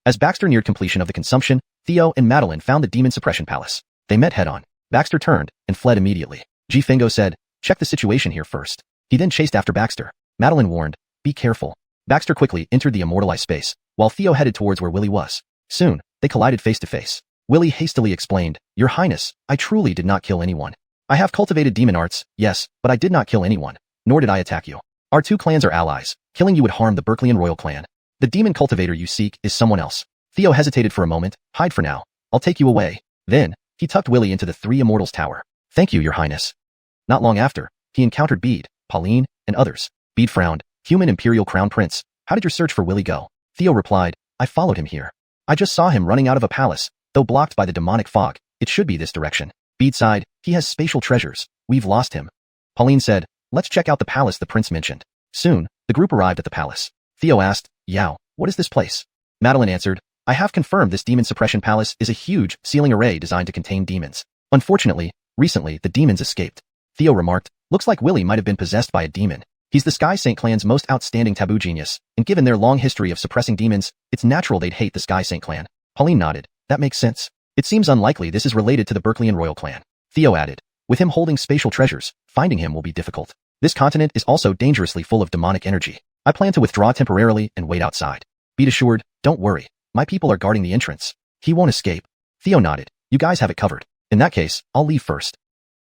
As Baxter neared completion of the consumption, Theo and Madeline found the demon suppression palace. They met head-on. Baxter turned and fled immediately. G. Fingo said, check the situation here first. He then chased after Baxter. Madeline warned, be careful. Baxter quickly entered the immortalized space, while Theo headed towards where Willie was. Soon, they collided face to face. Willie hastily explained, Your Highness, I truly did not kill anyone. I have cultivated demon arts, yes, but I did not kill anyone, nor did I attack you. Our two clans are allies. Killing you would harm the Berkeleyan royal clan. The demon cultivator you seek is someone else. Theo hesitated for a moment. Hide for now. I'll take you away. Then, he tucked Willie into the Three Immortals Tower. Thank you, Your Highness. Not long after, he encountered Bede, Pauline, and others. Bede frowned. Human Imperial Crown Prince, how did your search for Willie go? Theo replied, I followed him here. I just saw him running out of a palace, though blocked by the demonic fog. It should be this direction. Bede sighed, he has spatial treasures. We've lost him. Pauline said, let's check out the palace the prince mentioned. Soon, the group arrived at the palace. Theo asked, Yao, what is this place? Madeline answered, I have confirmed this demon suppression palace is a huge sealing array designed to contain demons. Unfortunately, recently the demons escaped. Theo remarked, looks like Willie might have been possessed by a demon. He's the Sky Saint clan's most outstanding taboo genius, and given their long history of suppressing demons, it's natural they'd hate the Sky Saint clan. Pauline nodded, that makes sense. It seems unlikely this is related to the Berkeleyan royal clan. Theo added, with him holding spatial treasures, finding him will be difficult. This continent is also dangerously full of demonic energy. I plan to withdraw temporarily and wait outside. Be assured, don't worry. My people are guarding the entrance. He won't escape. Theo nodded. You guys have it covered. In that case, I'll leave first.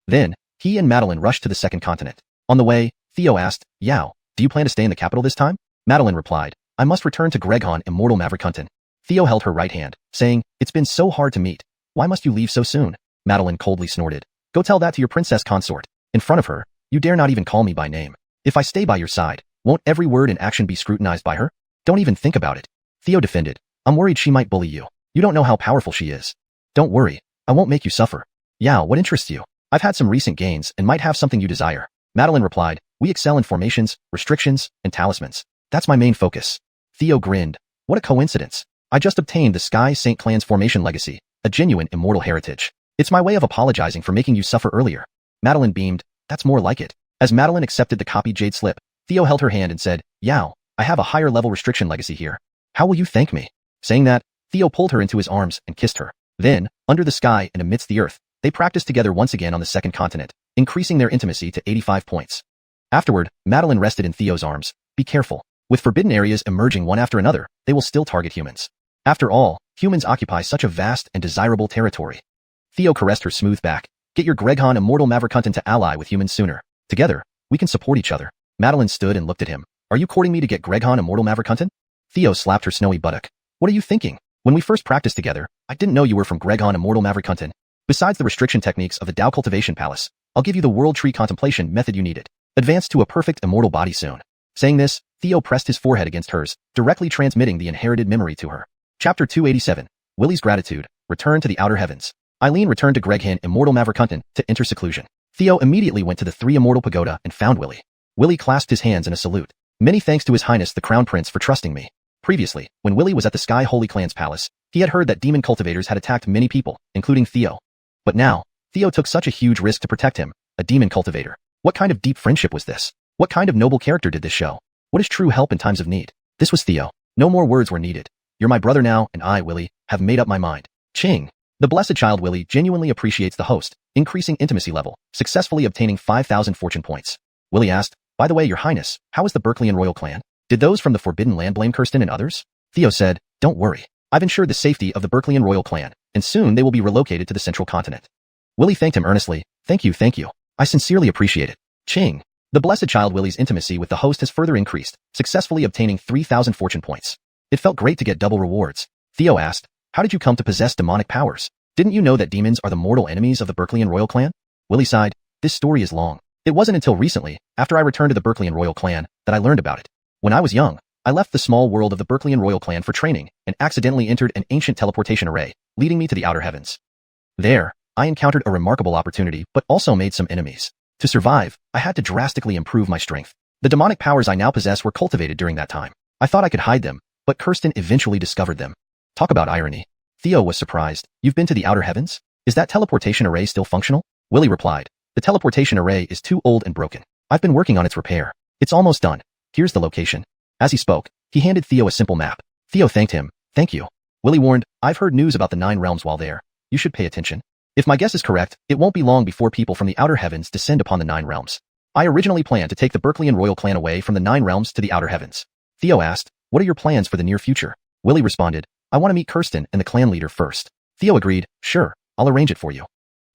Then, he and Madeline rushed to the second continent. On the way, Theo asked, Yao, do you plan to stay in the capital this time? Madeline replied, I must return to Greghan Immortal Maverick Hunton. Theo held her right hand, saying, it's been so hard to meet. Why must you leave so soon? Madeline coldly snorted. Go tell that to your princess consort. In front of her, you dare not even call me by name. If I stay by your side, won't every word and action be scrutinized by her? Don't even think about it. Theo defended. I'm worried she might bully you. You don't know how powerful she is. Don't worry. I won't make you suffer. Yao, what interests you? I've had some recent gains and might have something you desire. Madeline replied, we excel in formations, restrictions, and talismans. That's my main focus. Theo grinned. What a coincidence. I just obtained the Sky Saint Clan's formation legacy, a genuine immortal heritage. It's my way of apologizing for making you suffer earlier. Madeline beamed. That's more like it. As Madeline accepted the copied jade slip, Theo held her hand and said, Yao, I have a higher level restriction legacy here. How will you thank me? Saying that, Theo pulled her into his arms and kissed her. Then, under the sky and amidst the earth, they practiced together once again on the second continent, increasing their intimacy to 85 points. Afterward, Madeline rested in Theo's arms. Be careful. With forbidden areas emerging one after another, they will still target humans. After all, humans occupy such a vast and desirable territory. Theo caressed her smooth back. Get your Greghan immortal Maverikunten to ally with humans sooner. Together, we can support each other. Madeline stood and looked at him. Are you courting me to get Greghan immortal Maverikunten? Theo slapped her snowy buttock. What are you thinking? When we first practiced together, I didn't know you were from Greghan immortal Maverikunten. Besides the restriction techniques of the Dao Cultivation Palace, I'll give you the World Tree Contemplation method you needed. Advance to a perfect immortal body soon. Saying this, Theo pressed his forehead against hers, directly transmitting the inherited memory to her. Chapter 287. Willie's Gratitude. Return to the Outer Heavens. Eileen returned to Greghan immortal Maverikunten to enter seclusion. Theo immediately went to the 3 Immortal Pagoda and found Willie. Willie clasped his hands in a salute. Many thanks to His Highness the Crown Prince for trusting me. Previously, when Willie was at the Sky Holy Clan's palace, he had heard that demon cultivators had attacked many people, including Theo. But now, Theo took such a huge risk to protect him, a demon cultivator. What kind of deep friendship was this? What kind of noble character did this show? What is true help in times of need? This was Theo. No more words were needed. You're my brother now, and I, Willie, have made up my mind. Ching. The blessed child Willie genuinely appreciates the host, increasing intimacy level, successfully obtaining 5,000 fortune points. Willie asked, by the way, your highness, how is the Berkeleyan royal clan? Did those from the Forbidden Land blame Kirsten and others? Theo said, don't worry. I've ensured the safety of the Berkeleyan royal clan, and soon they will be relocated to the central continent. Willie thanked him earnestly. Thank you. I sincerely appreciate it. Ching. The blessed child Willie's intimacy with the host has further increased, successfully obtaining 3,000 fortune points. It felt great to get double rewards. Theo asked, how did you come to possess demonic powers? Didn't you know that demons are the mortal enemies of the Berkeleyan royal clan? Willie sighed. This story is long. It wasn't until recently, after I returned to the Berkeleyan royal clan, that I learned about it. When I was young, I left the small world of the Berkeleyan royal clan for training and accidentally entered an ancient teleportation array, leading me to the outer heavens. There, I encountered a remarkable opportunity but also made some enemies. To survive, I had to drastically improve my strength. The demonic powers I now possess were cultivated during that time. I thought I could hide them, but Kirsten eventually discovered them. Talk about irony. Theo was surprised. You've been to the outer heavens? Is that teleportation array still functional? Willie replied. The teleportation array is too old and broken. I've been working on its repair. It's almost done. Here's the location. As he spoke, he handed Theo a simple map. Theo thanked him. Thank you. Willie warned, I've heard news about the 9 realms while there. You should pay attention. If my guess is correct, it won't be long before people from the outer heavens descend upon the 9 realms. I originally planned to take the Berkeleyan royal clan away from the 9 realms to the outer heavens. Theo asked, what are your plans for the near future? Willie responded, I want to meet Kirsten and the clan leader first. Theo agreed, sure, I'll arrange it for you.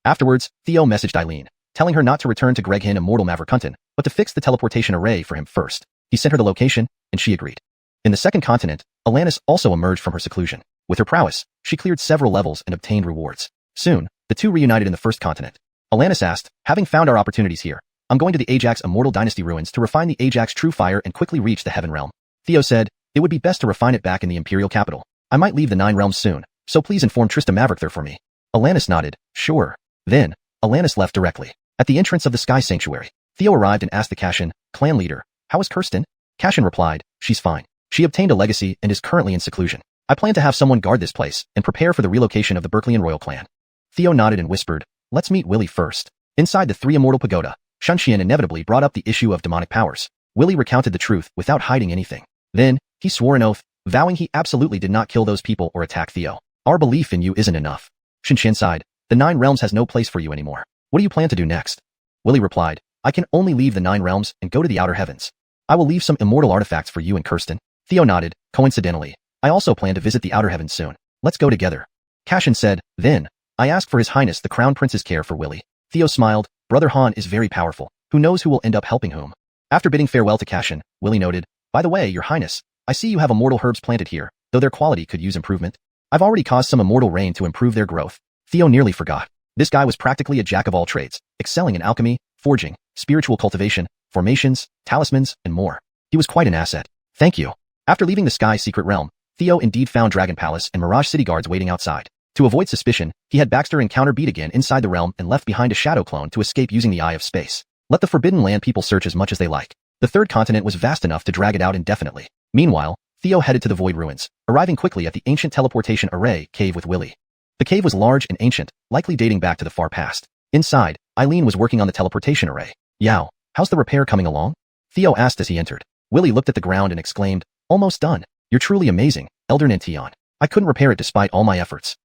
Afterwards, Theo messaged Eileen, telling her not to return to Greghan immortal Maverikunten, but to fix the teleportation array for him first. He sent her the location, and she agreed. In the second continent, Alanis also emerged from her seclusion. With her prowess, she cleared several levels and obtained rewards. Soon, the two reunited in the first continent. Alanis asked, having found our opportunities here, I'm going to the Ajax Immortal Dynasty ruins to refine the Ajax True Fire and quickly reach the Heaven Realm. Theo said, it would be best to refine it back in the Imperial capital. I might leave the 9 realms soon, so please inform Trista Maverick there for me. Alanis nodded, sure. Then, Alanis left directly. At the entrance of the Sky Sanctuary, Theo arrived and asked the Kashin, clan leader, how is Kirsten? Kashin replied, she's fine. She obtained a legacy and is currently in seclusion. I plan to have someone guard this place and prepare for the relocation of the Berkeleyan royal clan. Theo nodded and whispered, let's meet Willie first. Inside the 3 Immortal Pagoda, Shunshian inevitably brought up the issue of demonic powers. Willie recounted the truth without hiding anything. Then, he swore an oath, vowing he absolutely did not kill those people or attack Theo. Our belief in you isn't enough. Shunshian sighed, the 9 realms has no place for you anymore. What do you plan to do next? Willie replied, I can only leave the 9 realms and go to the outer heavens. I will leave some immortal artifacts for you and Kirsten. Theo nodded, coincidentally. I also plan to visit the outer heavens soon. Let's go together. Kashin said, then, I ask for His Highness the Crown Prince's care for Willie. Theo smiled, Brother Han is very powerful. Who knows who will end up helping whom? After bidding farewell to Kashin, Willie noted, by the way, Your Highness, I see you have immortal herbs planted here, though their quality could use improvement. I've already caused some immortal rain to improve their growth. Theo nearly forgot. This guy was practically a jack of all trades, excelling in alchemy, forging, spiritual cultivation, formations, talismans, and more. He was quite an asset. Thank you. After leaving the Sky Secret Realm, Theo indeed found Dragon Palace and Mirage City guards waiting outside. To avoid suspicion, he had Baxter encounter Beat again inside the realm and left behind a shadow clone to escape using the Eye of Space. Let the Forbidden Land people search as much as they like. The third continent was vast enough to drag it out indefinitely. Meanwhile, Theo headed to the Void Ruins, arriving quickly at the ancient teleportation array cave with Willy. The cave was large and ancient, likely dating back to the far past. Inside, Eileen was working on the teleportation array. Yao, how's the repair coming along? Theo asked as he entered. Willy looked at the ground and exclaimed, almost done. You're truly amazing, Elder Nantion. I couldn't repair it despite all my efforts.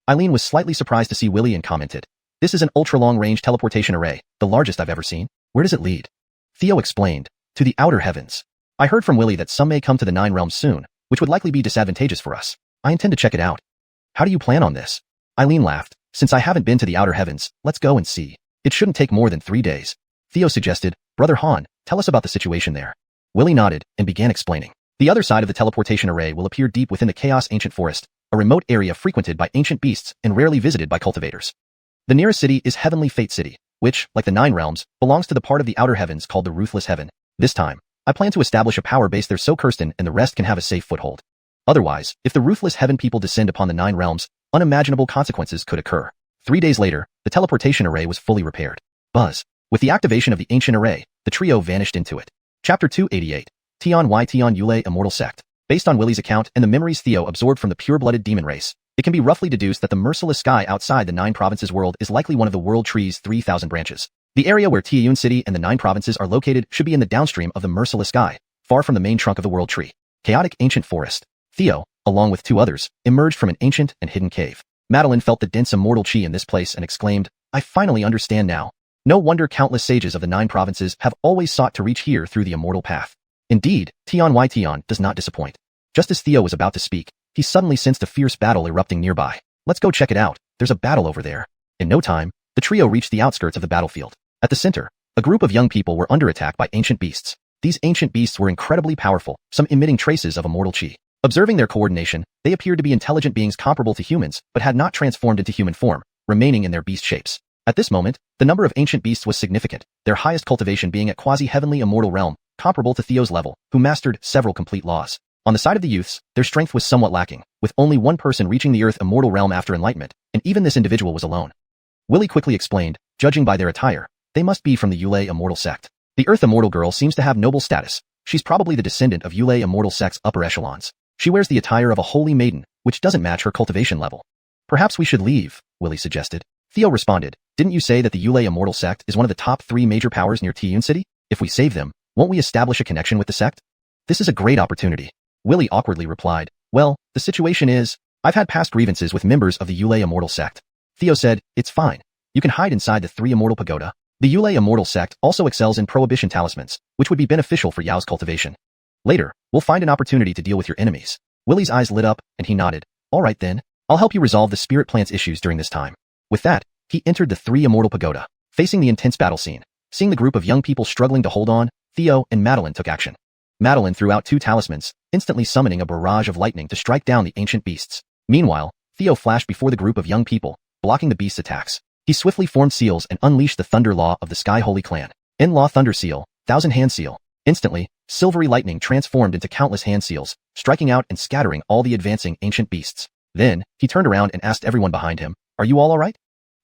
Eileen was slightly surprised to see Willy and commented, this is an ultra-long-range teleportation array, the largest I've ever seen. Where does it lead? Theo explained, to the outer heavens. I heard from Willy that some may come to the Nine Realms soon, which would likely be disadvantageous for us. I intend to check it out. How do you plan on this? Eileen laughed. Since I haven't been to the outer heavens, let's go and see. It shouldn't take more than 3 days. Theo suggested, Brother Han, tell us about the situation there. Willy nodded and began explaining. The other side of the teleportation array will appear deep within the Chaos Ancient Forest, a remote area frequented by ancient beasts and rarely visited by cultivators. The nearest city is Heavenly Fate City, which, like the Nine Realms, belongs to the part of the outer heavens called the Ruthless Heaven. This time, I plan to establish a power base there so Kirsten and the rest can have a safe foothold. Otherwise, if the Ruthless Heaven people descend upon the Nine Realms, unimaginable consequences could occur. 3 days later, the teleportation array was fully repaired. Buzz. With the activation of the ancient array, the trio vanished into it. Chapter 288. Tian Y Tian Yulei Immortal Sect. Based on Willy's account and the memories Theo absorbed from the pure-blooded demon race, it can be roughly deduced that the merciless sky outside the Nine Provinces world is likely one of the World Tree's 3,000 branches. The area where Tiayun City and the Nine Provinces are located should be in the downstream of the merciless sky, far from the main trunk of the World Tree. Chaotic Ancient Forest. Theo, along with 2 others, emerged from an ancient and hidden cave. Madeline felt the dense immortal chi in this place and exclaimed, I finally understand now. No wonder countless sages of the Nine Provinces have always sought to reach here through the immortal path. Indeed, Tian Y Tian does not disappoint. Just as Theo was about to speak, he suddenly sensed a fierce battle erupting nearby. Let's go check it out. There's a battle over there. In no time, the trio reached the outskirts of the battlefield. At the center, a group of young people were under attack by ancient beasts. These ancient beasts were incredibly powerful, some emitting traces of immortal chi. Observing their coordination, they appeared to be intelligent beings comparable to humans, but had not transformed into human form, remaining in their beast shapes. At this moment, the number of ancient beasts was significant, their highest cultivation being at quasi-heavenly immortal realm, comparable to Theo's level, who mastered several complete laws. On the side of the youths, their strength was somewhat lacking, with only one person reaching the Earth immortal realm after enlightenment, and even this individual was alone. Willy quickly explained, judging by their attire, they must be from the Yulei Immortal Sect. The Earth Immortal girl seems to have noble status. She's probably the descendant of Yulei Immortal Sect's upper echelons. She wears the attire of a holy maiden, which doesn't match her cultivation level. Perhaps we should leave, Willy suggested. Theo responded, didn't you say that the Yulei Immortal Sect is one of the top 3 major powers near Tiayun City? If we save them, won't we establish a connection with the sect? This is a great opportunity. Willy awkwardly replied, well, the situation is, I've had past grievances with members of the Yulei Immortal Sect. Theo said, it's fine. You can hide inside the 3 Immortal Pagoda. The Yulei Immortal Sect also excels in prohibition talismans, which would be beneficial for Yao's cultivation. Later, we'll find an opportunity to deal with your enemies. Willy's eyes lit up, and he nodded. All right then, I'll help you resolve the spirit plant's issues during this time. With that, he entered the 3 Immortal Pagoda. Facing the intense battle scene, seeing the group of young people struggling to hold on, Theo and Madeline took action. Madeline threw out 2 talismans, instantly summoning a barrage of lightning to strike down the ancient beasts. Meanwhile, Theo flashed before the group of young people, blocking the beasts' attacks. He swiftly formed seals and unleashed the Thunder Law of the Sky Holy Clan. In-Law Thunder Seal, 1000 Hand Seal. Instantly, silvery lightning transformed into countless hand seals, striking out and scattering all the advancing ancient beasts. Then, he turned around and asked everyone behind him, are you all alright?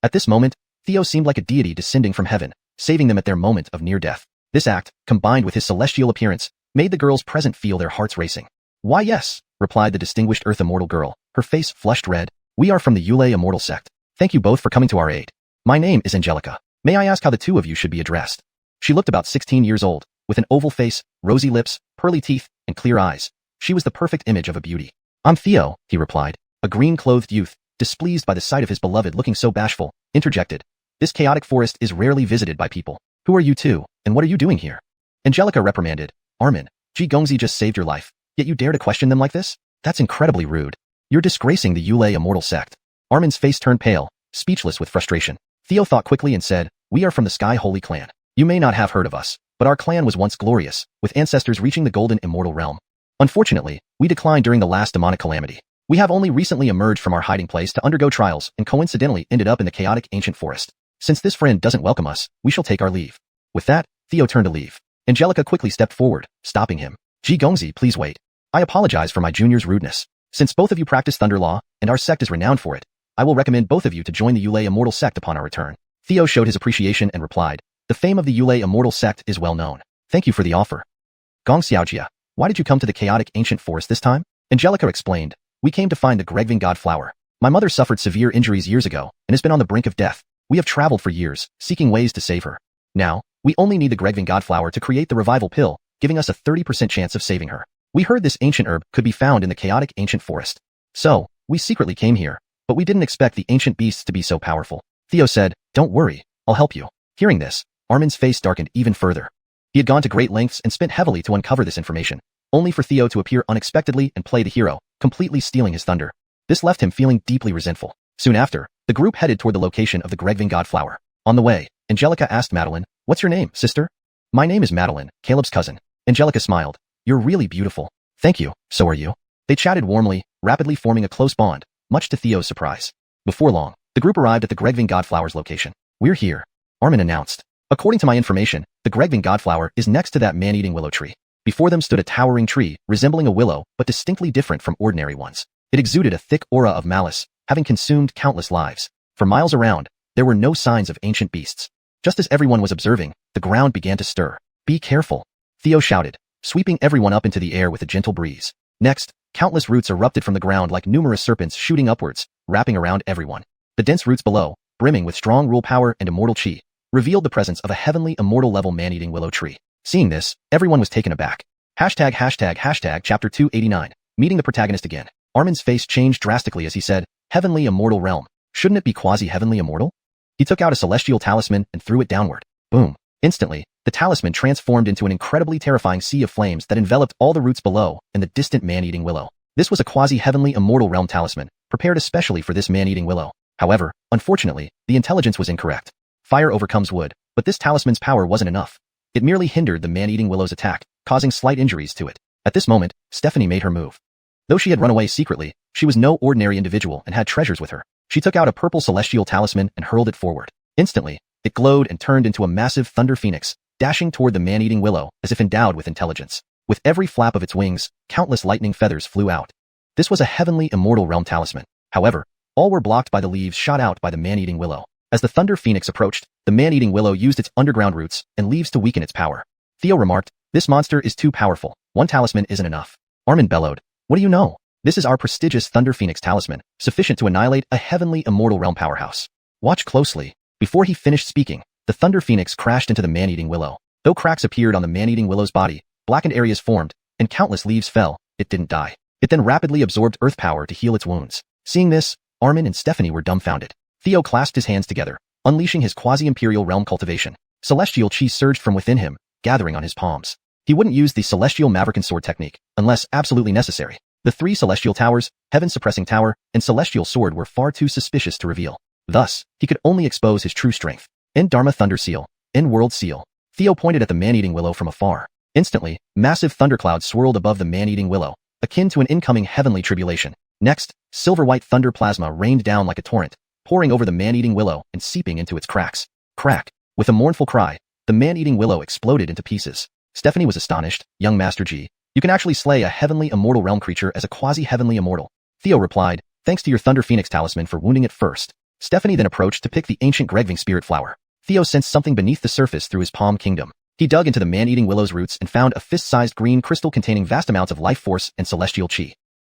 At this moment, Theo seemed like a deity descending from heaven, saving them at their moment of near death. This act, combined with his celestial appearance, made the girls present feel their hearts racing. Why yes, replied the distinguished Earth Immortal girl, her face flushed red. We are from the Yulei Immortal Sect. Thank you both for coming to our aid. My name is Angelica. May I ask how the 2 of you should be addressed? She looked about 16 years old, with an oval face, rosy lips, pearly teeth, and clear eyes. She was the perfect image of a beauty. I'm Theo, he replied. A green-clothed youth, displeased by the sight of his beloved looking so bashful, interjected. This chaotic forest is rarely visited by people. Who are you 2, and what are you doing here? Angelica reprimanded. Armin, Ji Gongzi just saved your life, yet you dare to question them like this? That's incredibly rude. You're disgracing the Yulei Immortal Sect. Armin's face turned pale, speechless with frustration. Theo thought quickly and said, we are from the Sky Holy Clan. You may not have heard of us, but our clan was once glorious, with ancestors reaching the golden immortal realm. Unfortunately, we declined during the last demonic calamity. We have only recently emerged from our hiding place to undergo trials and coincidentally ended up in the chaotic ancient forest. Since this friend doesn't welcome us, we shall take our leave. With that, Theo turned to leave. Angelica quickly stepped forward, stopping him. Ji Gongzi, please wait. I apologize for my junior's rudeness. Since both of you practice Thunder Law, and our sect is renowned for it, I will recommend both of you to join the Yulei Immortal Sect upon our return. Theo showed his appreciation and replied, the fame of the Yulei Immortal Sect is well known. Thank you for the offer. Gong Xiaojia, why did you come to the chaotic ancient forest this time? Angelica explained, we came to find the Gregving God Flower. My mother suffered severe injuries years ago and has been on the brink of death. We have traveled for years, seeking ways to save her. Now, we only need the Gregving God Flower to create the revival pill, giving us a 30% chance of saving her. We heard this ancient herb could be found in the chaotic ancient forest. So, we secretly came here, but we didn't expect the ancient beasts to be so powerful. Theo said, don't worry, I'll help you. Hearing this, Armin's face darkened even further. He had gone to great lengths and spent heavily to uncover this information, only for Theo to appear unexpectedly and play the hero, completely stealing his thunder. This left him feeling deeply resentful. Soon after, the group headed toward the location of the Gregving God Flower. On the way, Angelica asked Madeline, what's your name, sister? My name is Madeline, Caleb's cousin. Angelica smiled. You're really beautiful. Thank you, so are you. They chatted warmly, rapidly forming a close bond, much to Theo's surprise. Before long, the group arrived at the Gregving God Flower's location. We're here, Armin announced. According to my information, the Gregving God Flower is next to that man-eating willow tree. Before them stood a towering tree, resembling a willow, but distinctly different from ordinary ones. It exuded a thick aura of malice, having consumed countless lives. For miles around, there were no signs of ancient beasts. Just as everyone was observing, the ground began to stir. Be careful, Theo shouted, sweeping everyone up into the air with a gentle breeze. Next, countless roots erupted from the ground like numerous serpents shooting upwards, wrapping around everyone. The dense roots below, brimming with strong rule power and immortal chi, revealed the presence of a heavenly immortal level man-eating willow tree. Seeing this, everyone was taken aback. Hashtag chapter 289, meeting the protagonist again. Armin's face changed drastically as he said, heavenly immortal realm. Shouldn't it be quasi-heavenly immortal? He took out a celestial talisman and threw it downward. Boom. Instantly, the talisman transformed into an incredibly terrifying sea of flames that enveloped all the roots below and the distant man-eating willow. This was a quasi-heavenly immortal realm talisman, prepared especially for this man-eating willow. However, unfortunately, the intelligence was incorrect. Fire overcomes wood, but this talisman's power wasn't enough. It merely hindered the man-eating willow's attack, causing slight injuries to it. At this moment, Stephanie made her move. Though she had run away secretly, she was no ordinary individual and had treasures with her. She took out a purple celestial talisman and hurled it forward. Instantly, it glowed and turned into a massive thunder phoenix, dashing toward the man-eating willow as if endowed with intelligence. With every flap of its wings, countless lightning feathers flew out. This was a heavenly immortal realm talisman. However, all were blocked by the leaves shot out by the man-eating willow. As the thunder phoenix approached, the man-eating willow used its underground roots and leaves to weaken its power. Theo remarked, this monster is too powerful. One talisman isn't enough. Armin bellowed, what do you know? This is our prestigious Thunder Phoenix talisman, sufficient to annihilate a heavenly immortal realm powerhouse. Watch closely. Before he finished speaking, the Thunder Phoenix crashed into the man-eating willow. Though cracks appeared on the man-eating willow's body, blackened areas formed, and countless leaves fell, it didn't die. It then rapidly absorbed earth power to heal its wounds. Seeing this, Armin and Stephanie were dumbfounded. Theo clasped his hands together, unleashing his quasi-imperial realm cultivation. Celestial chi surged from within him, gathering on his palms. He wouldn't use the Celestial Maverick Sword technique, unless absolutely necessary. The three Celestial Towers, Heaven Suppressing Tower, and Celestial Sword were far too suspicious to reveal. Thus, he could only expose his true strength. End Dharma Thunder Seal. End World Seal. Theo pointed at the man-eating willow from afar. Instantly, massive thunderclouds swirled above the man-eating willow, akin to an incoming heavenly tribulation. Next, silver-white thunder plasma rained down like a torrent, pouring over the man-eating willow and seeping into its cracks. Crack! With a mournful cry, the man-eating willow exploded into pieces. Stephanie was astonished. Young Master G, you can actually slay a heavenly immortal realm creature as a quasi-heavenly immortal. Theo replied, thanks to your Thunder Phoenix talisman for wounding it first. Stephanie then approached to pick the ancient Gregving spirit flower. Theo sensed something beneath the surface through his palm kingdom. He dug into the man-eating willow's roots and found a fist-sized green crystal containing vast amounts of life force and celestial chi.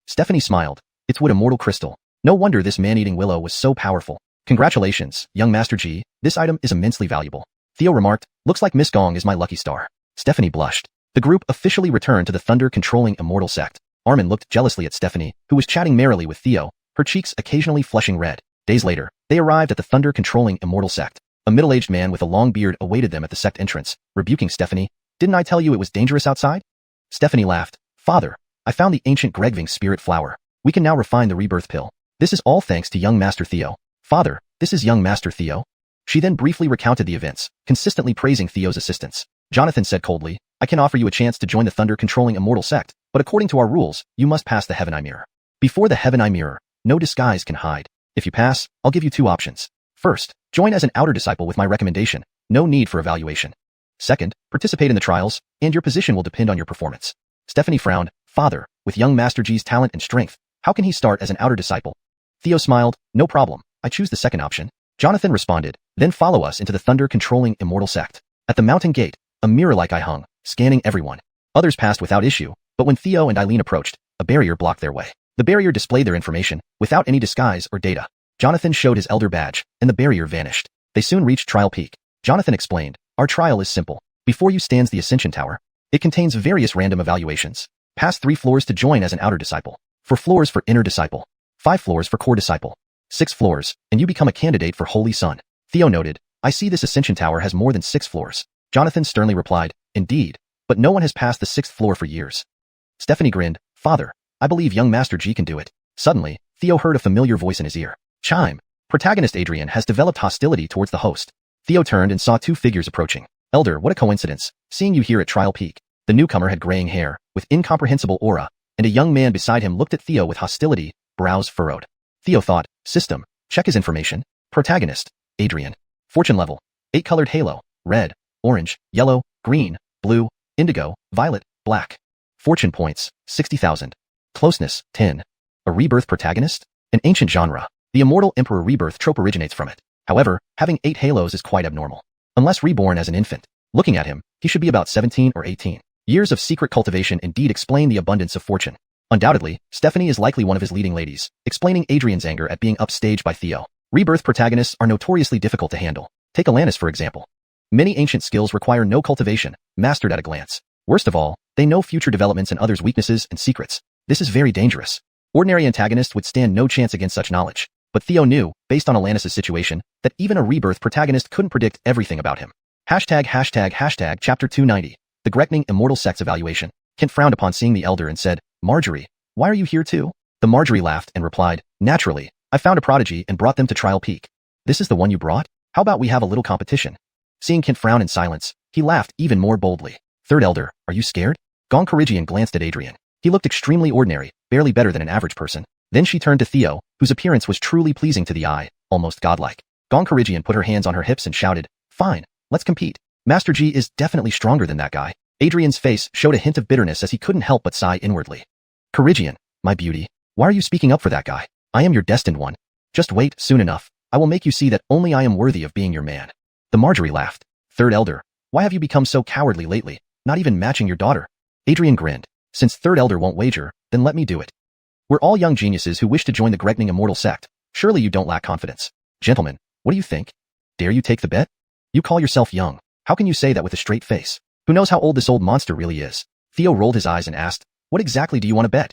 Stephanie smiled. It's wood immortal crystal. No wonder this man-eating willow was so powerful. Congratulations, young Master G, this item is immensely valuable. Theo remarked, looks like Miss Gong is my lucky star. Stephanie blushed. The group officially returned to the thunder-controlling immortal sect. Armin looked jealously at Stephanie, who was chatting merrily with Theo, her cheeks occasionally flushing red. Days later, they arrived at the thunder-controlling immortal sect. A middle-aged man with a long beard awaited them at the sect entrance, rebuking Stephanie. Didn't I tell you it was dangerous outside? Stephanie laughed. Father, I found the ancient Gregving spirit flower. We can now refine the rebirth pill. This is all thanks to young Master Theo. Father, this is young Master Theo. She then briefly recounted the events, consistently praising Theo's assistance. Jonathan said coldly, I can offer you a chance to join the thunder-controlling immortal sect, but according to our rules, you must pass the Heaven Eye Mirror. Before the Heaven Eye Mirror, no disguise can hide. If you pass, I'll give you two options. First, join as an outer disciple with my recommendation. No need for evaluation. Second, participate in the trials, and your position will depend on your performance. Stephanie frowned. Father, with young Master G's talent and strength, How can he start as an outer disciple? Theo smiled. No problem. I choose the second option. Jonathan responded. Then follow us into the thunder-controlling immortal sect. At the mountain gate, a mirror-like eye hung, scanning everyone. Others passed without issue, but when Theo and Eileen approached, a barrier blocked their way. The barrier displayed their information, without any disguise or data. Jonathan showed his elder badge, and the barrier vanished. They soon reached Trial Peak. Jonathan explained, our trial is simple. Before you stands the Ascension Tower. It contains various random evaluations. Pass 3 floors to join as an outer disciple. 4 floors for inner disciple. 5 floors for core disciple. 6 floors, and you become a candidate for Holy Son. Theo noted, I see this Ascension Tower has more than 6 floors. Jonathan sternly replied, indeed, but no one has passed the 6th floor for years. Stephanie grinned, Father, I believe young Master G can do it. Suddenly, Theo heard a familiar voice in his ear. Chime. Protagonist Adrian has developed hostility towards the host. Theo turned and saw 2 figures approaching. Elder, what a coincidence, seeing you here at Trial Peak. The newcomer had graying hair, with incomprehensible aura, and a young man beside him looked at Theo with hostility, brows furrowed. Theo thought, system, check his information. Protagonist, Adrian. Fortune level, 8-colored halo, red, orange, yellow, green, blue, indigo, violet, black. Fortune points, 60,000. Closeness, 10. A rebirth protagonist? An ancient genre. The immortal emperor rebirth trope originates from it. However, having 8 halos is quite abnormal. Unless reborn as an infant. Looking at him, he should be about 17 or 18. Years of secret cultivation indeed explain the abundance of fortune. Undoubtedly, Stephanie is likely one of his leading ladies, explaining Adrian's anger at being upstaged by Theo. Rebirth protagonists are notoriously difficult to handle. Take Alanis for example. Many ancient skills require no cultivation, mastered at a glance. Worst of all, they know future developments and others' weaknesses and secrets. This is very dangerous. Ordinary antagonists would stand no chance against such knowledge. But Theo knew, based on Alanis' situation, that even a rebirth protagonist couldn't predict everything about him. Hashtag Chapter 290. The Grekning Immortal Sect's Evaluation. Kent frowned upon seeing the elder and said, Marjorie, why are you here too? The Marjorie laughed and replied, naturally, I found a prodigy and brought them to Trial Peak. This is the one you brought? How about we have a little competition? Seeing Kent frown in silence, he laughed even more boldly. Third elder, are you scared? Goncharigian glanced at Adrian. He looked extremely ordinary, barely better than an average person. Then she turned to Theo, whose appearance was truly pleasing to the eye, almost godlike. Goncharigian put her hands on her hips and shouted, fine, let's compete. Master G is definitely stronger than that guy. Adrian's face showed a hint of bitterness as he couldn't help but sigh inwardly. Charigian, my beauty, why are you speaking up for that guy? I am your destined one. Just wait, soon enough, I will make you see that only I am worthy of being your man. The Marjorie laughed. Third elder, why have you become so cowardly lately, not even matching your daughter? Adrian grinned. Since third elder won't wager, then let me do it. We're all young geniuses who wish to join the Grekning Immortal Sect. Surely you don't lack confidence. Gentlemen, what do you think? Dare you take the bet? You call yourself young. How can you say that with a straight face? Who knows how old this old monster really is? Theo rolled his eyes and asked, what exactly do you want to bet?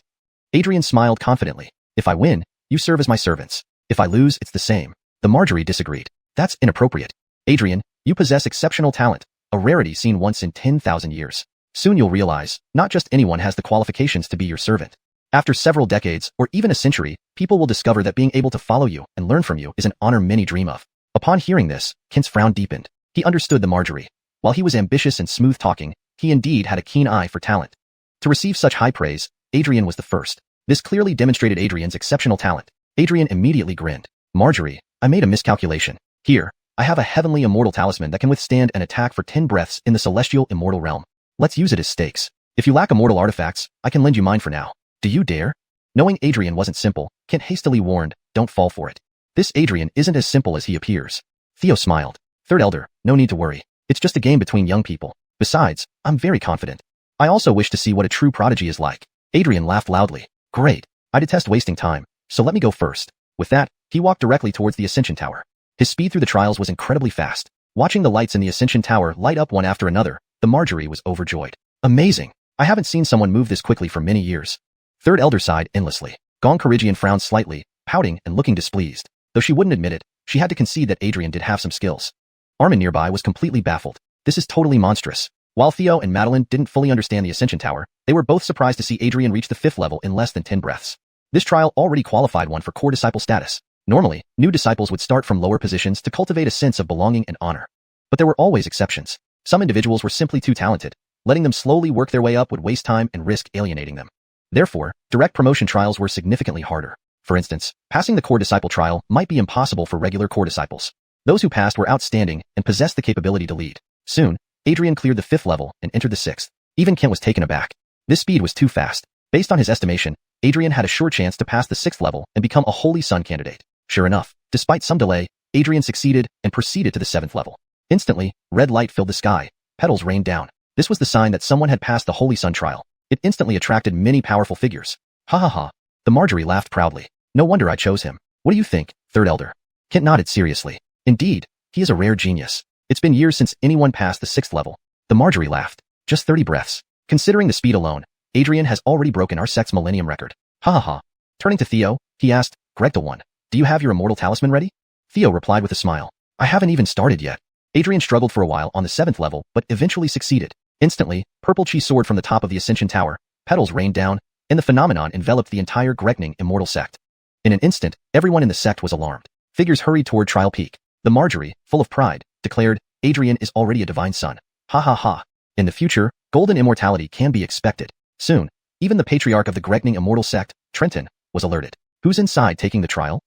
Adrian smiled confidently. If I win, you serve as my servants. If I lose, it's the same. The Marjorie disagreed. That's inappropriate. Adrian, you possess exceptional talent, a rarity seen once in 10,000 years. Soon you'll realize, not just anyone has the qualifications to be your servant. After several decades, or even a century, people will discover that being able to follow you and learn from you is an honor many dream of. Upon hearing this, Kent's frown deepened. He understood the Marjorie. While he was ambitious and smooth-talking, he indeed had a keen eye for talent. To receive such high praise, Adrian was the first. This clearly demonstrated Adrian's exceptional talent. Adrian immediately grinned. Marjorie, I made a miscalculation. Here, I have a heavenly immortal talisman that can withstand an attack for 10 breaths in the celestial immortal realm. Let's use it as stakes. If you lack immortal artifacts, I can lend you mine for now. Do you dare? Knowing Adrian wasn't simple, Kent hastily warned, don't fall for it. This Adrian isn't as simple as he appears. Theo smiled. Third elder, no need to worry. It's just a game between young people. Besides, I'm very confident. I also wish to see what a true prodigy is like. Adrian laughed loudly. Great. I detest wasting time, so let me go first. With that, he walked directly towards the Ascension Tower. His speed through the trials was incredibly fast. Watching the lights in the Ascension Tower light up one after another, the Marjorie was overjoyed. Amazing. I haven't seen someone move this quickly for many years. Third elder sighed endlessly. Goncharigian frowned slightly, pouting and looking displeased. Though she wouldn't admit it, she had to concede that Adrian did have some skills. Armin nearby was completely baffled. This is totally monstrous. While Theo and Madeline didn't fully understand the Ascension Tower, they were both surprised to see Adrian reach the 5th level in less than 10 breaths. This trial already qualified one for core disciple status. Normally, new disciples would start from lower positions to cultivate a sense of belonging and honor. But there were always exceptions. Some individuals were simply too talented. Letting them slowly work their way up would waste time and risk alienating them. Therefore, direct promotion trials were significantly harder. For instance, passing the core disciple trial might be impossible for regular core disciples. Those who passed were outstanding and possessed the capability to lead. Soon, Adrian cleared the 5th level and entered the 6th. Even Kent was taken aback. This speed was too fast. Based on his estimation, Adrian had a sure chance to pass the 6th level and become a Holy Sun candidate. Sure enough, despite some delay, Adrian succeeded and proceeded to the 7th level. Instantly, red light filled the sky, petals rained down. This was the sign that someone had passed the Holy Sun trial. It instantly attracted many powerful figures. Ha ha ha. The Marjorie laughed proudly. No wonder I chose him. What do you think, Third Elder? Kent nodded seriously. Indeed, he is a rare genius. It's been years since anyone passed the 6th level. The Marjorie laughed. Just 30 breaths. Considering the speed alone, Adrian has already broken our sect's millennium record. Ha ha ha. Turning to Theo, he asked, Gregtal one, do you have your immortal talisman ready? Theo replied with a smile. I haven't even started yet. Adrian struggled for a while on the 7th level, but eventually succeeded. Instantly, purple chi soared from the top of the Ascension Tower, petals rained down, and the phenomenon enveloped the entire Gregning immortal sect. In an instant, everyone in the sect was alarmed. Figures hurried toward Trial Peak. The Marjorie, full of pride, declared, Adrian is already a divine son. Ha ha ha. In the future, golden immortality can be expected. Soon, even the patriarch of the Gregning immortal sect, Trenton, was alerted. Who's inside taking the trial?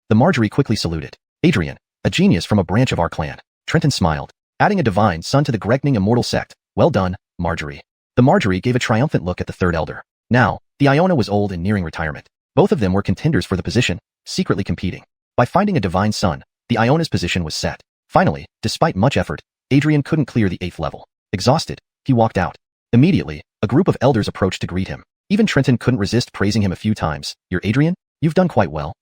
The Marjorie quickly saluted. Adrian, a genius from a branch of our clan. Trenton smiled, adding a divine son to the Gregning immortal sect. Well done, Marjorie. The Marjorie gave a triumphant look at the Third Elder. Now, the Iona was old and nearing retirement. Both of them were contenders for the position, secretly competing. By finding a divine son, the Iona's position was set. Finally, despite much effort, Adrian couldn't clear the 8th level. Exhausted, he walked out. Immediately, a group of elders approached to greet him. Even Trenton couldn't resist praising him a few times. You're Adrian? You've done quite well.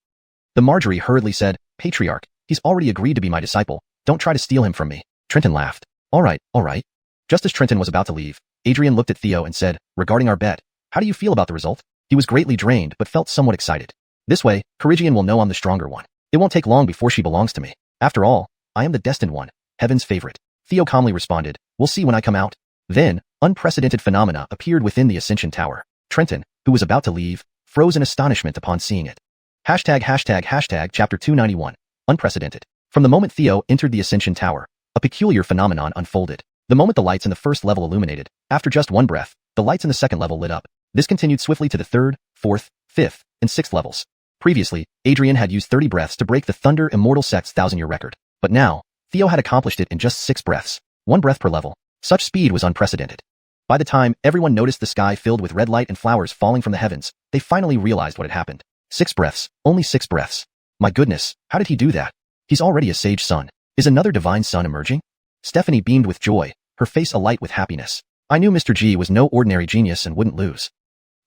The Marjorie hurriedly said, Patriarch, he's already agreed to be my disciple. Don't try to steal him from me. Trenton laughed. All right. Just as Trenton was about to leave, Adrian looked at Theo and said, regarding our bet, how do you feel about the result? He was greatly drained but felt somewhat excited. This way, Corigian will know I'm the stronger one. It won't take long before she belongs to me. After all, I am the destined one, heaven's favorite. Theo calmly responded, we'll see when I come out. Then, unprecedented phenomena appeared within the Ascension Tower. Trenton, who was about to leave, froze in astonishment upon seeing it. Chapter 291. Unprecedented. From the moment Theo entered the Ascension Tower, a peculiar phenomenon unfolded. The moment the lights in the 1st level illuminated, after just one breath, the lights in the 2nd level lit up. This continued swiftly to the 3rd, 4th, 5th, and 6th levels. Previously, Adrian had used 30 breaths to break the Thunder Immortal Sect's 1,000-year record. But now, Theo had accomplished it in just 6 breaths. 1 breath per level. Such speed was unprecedented. By the time everyone noticed the sky filled with red light and flowers falling from the heavens, they finally realized what had happened. 6 breaths. Only 6 breaths. My goodness, how did he do that? He's already a sage son. Is another divine son emerging? Stephanie beamed with joy, her face alight with happiness. I knew Mr. G was no ordinary genius and wouldn't lose.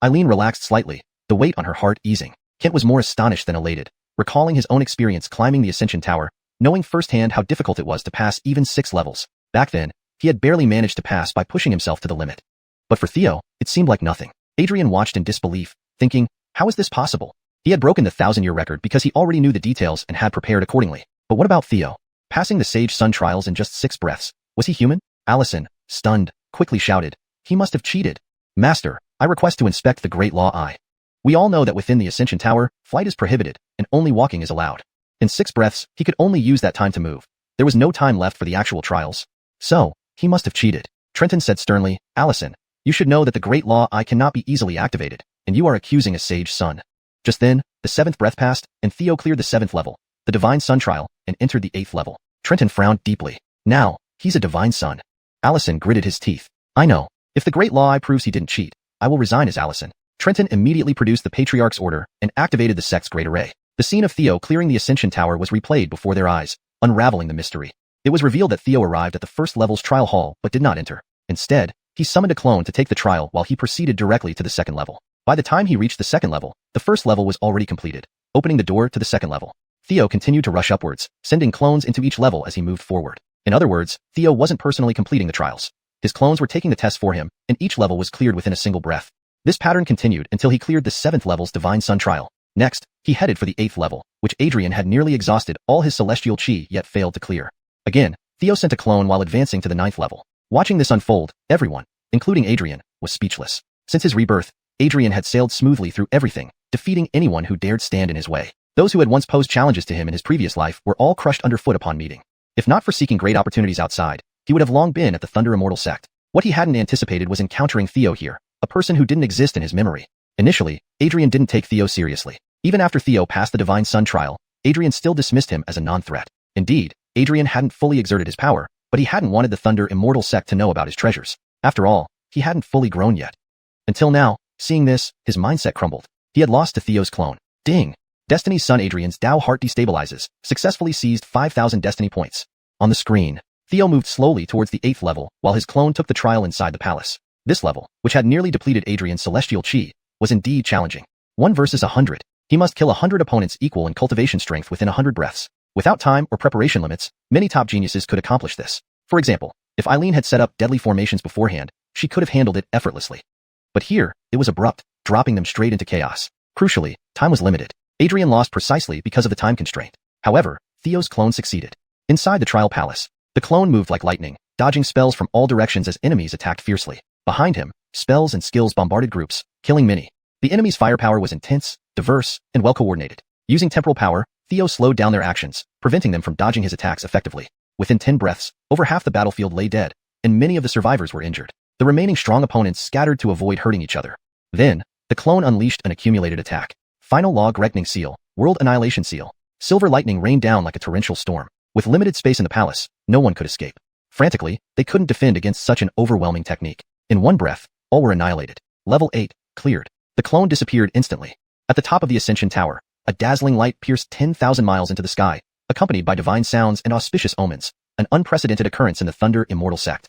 Eileen relaxed slightly, the weight on her heart easing. Kent was more astonished than elated, recalling his own experience climbing the Ascension Tower, knowing firsthand how difficult it was to pass even 6 levels. Back then, he had barely managed to pass by pushing himself to the limit. But for Theo, it seemed like nothing. Adrian watched in disbelief, thinking, how is this possible? He had broken the 1,000-year record because he already knew the details and had prepared accordingly. But what about Theo? Passing the Sage Sun trials in just 6 breaths. Was he human? Allison, stunned, quickly shouted. He must have cheated. Master, I request to inspect the Great Law Eye. We all know that within the Ascension Tower, flight is prohibited, and only walking is allowed. In 6 breaths, he could only use that time to move. There was no time left for the actual trials. So, he must have cheated. Trenton said sternly, Allison, you should know that the Great Law Eye cannot be easily activated, and you are accusing a Sage Son. Just then, the 7th breath passed, and Theo cleared the 7th level, the Divine Sun trial, and entered the 8th level. Trenton frowned deeply. Now, he's a Divine Son. Allison gritted his teeth. I know. If the Great Law Eye proves he didn't cheat, I will resign as Allison. Trenton immediately produced the Patriarch's order and activated the sect's Great Array. The scene of Theo clearing the Ascension Tower was replayed before their eyes, unraveling the mystery. It was revealed that Theo arrived at the 1st level's trial hall but did not enter. Instead, he summoned a clone to take the trial while he proceeded directly to the 2nd level. By the time he reached the 2nd level, the 1st level was already completed, opening the door to the 2nd level. Theo continued to rush upwards, sending clones into each level as he moved forward. In other words, Theo wasn't personally completing the trials. His clones were taking the tests for him, and each level was cleared within a single breath. This pattern continued until he cleared the 7th level's Divine Sun trial. Next, he headed for the 8th level, which Adrian had nearly exhausted all his celestial chi yet failed to clear. Again, Theo sent a clone while advancing to the 9th level. Watching this unfold, everyone, including Adrian, was speechless. Since his rebirth, Adrian had sailed smoothly through everything, defeating anyone who dared stand in his way. Those who had once posed challenges to him in his previous life were all crushed underfoot upon meeting. If not for seeking great opportunities outside, he would have long been at the Thunder Immortal sect. What he hadn't anticipated was encountering Theo here, a person who didn't exist in his memory. Initially, Adrian didn't take Theo seriously. Even after Theo passed the Divine Sun trial, Adrian still dismissed him as a non-threat. Indeed, Adrian hadn't fully exerted his power, but he hadn't wanted the Thunder Immortal sect to know about his treasures. After all, he hadn't fully grown yet. Until now, seeing this, his mindset crumbled. He had lost to Theo's clone. Ding! Destiny's son Adrian's Dao heart destabilizes, successfully seized 5,000 destiny points. On the screen, Theo moved slowly towards the 8th level while his clone took the trial inside the palace. This level, which had nearly depleted Adrian's celestial chi, was indeed challenging. 1 versus 100. He must kill 100 opponents equal in cultivation strength within 100 breaths. Without time or preparation limits, many top geniuses could accomplish this. For example, if Eileen had set up deadly formations beforehand, she could have handled it effortlessly. But here, it was abrupt, dropping them straight into chaos. Crucially, time was limited. Adrian lost precisely because of the time constraint. However, Theo's clone succeeded. Inside the trial palace, the clone moved like lightning, dodging spells from all directions as enemies attacked fiercely. Behind him, spells and skills bombarded groups, killing many. The enemy's firepower was intense, diverse, and well-coordinated. Using temporal power, Theo slowed down their actions, preventing them from dodging his attacks effectively. Within 10 breaths, over half the battlefield lay dead, and many of the survivors were injured. The remaining strong opponents scattered to avoid hurting each other. Then, the clone unleashed an accumulated attack. Final Log Reckoning Seal, World Annihilation Seal. Silver lightning rained down like a torrential storm. With limited space in the palace, no one could escape. Frantically, they couldn't defend against such an overwhelming technique. In one breath, all were annihilated. Level 8, cleared. The clone disappeared instantly. At the top of the Ascension Tower, a dazzling light pierced 10,000 miles into the sky, accompanied by divine sounds and auspicious omens, an unprecedented occurrence in the Thunder Immortal sect.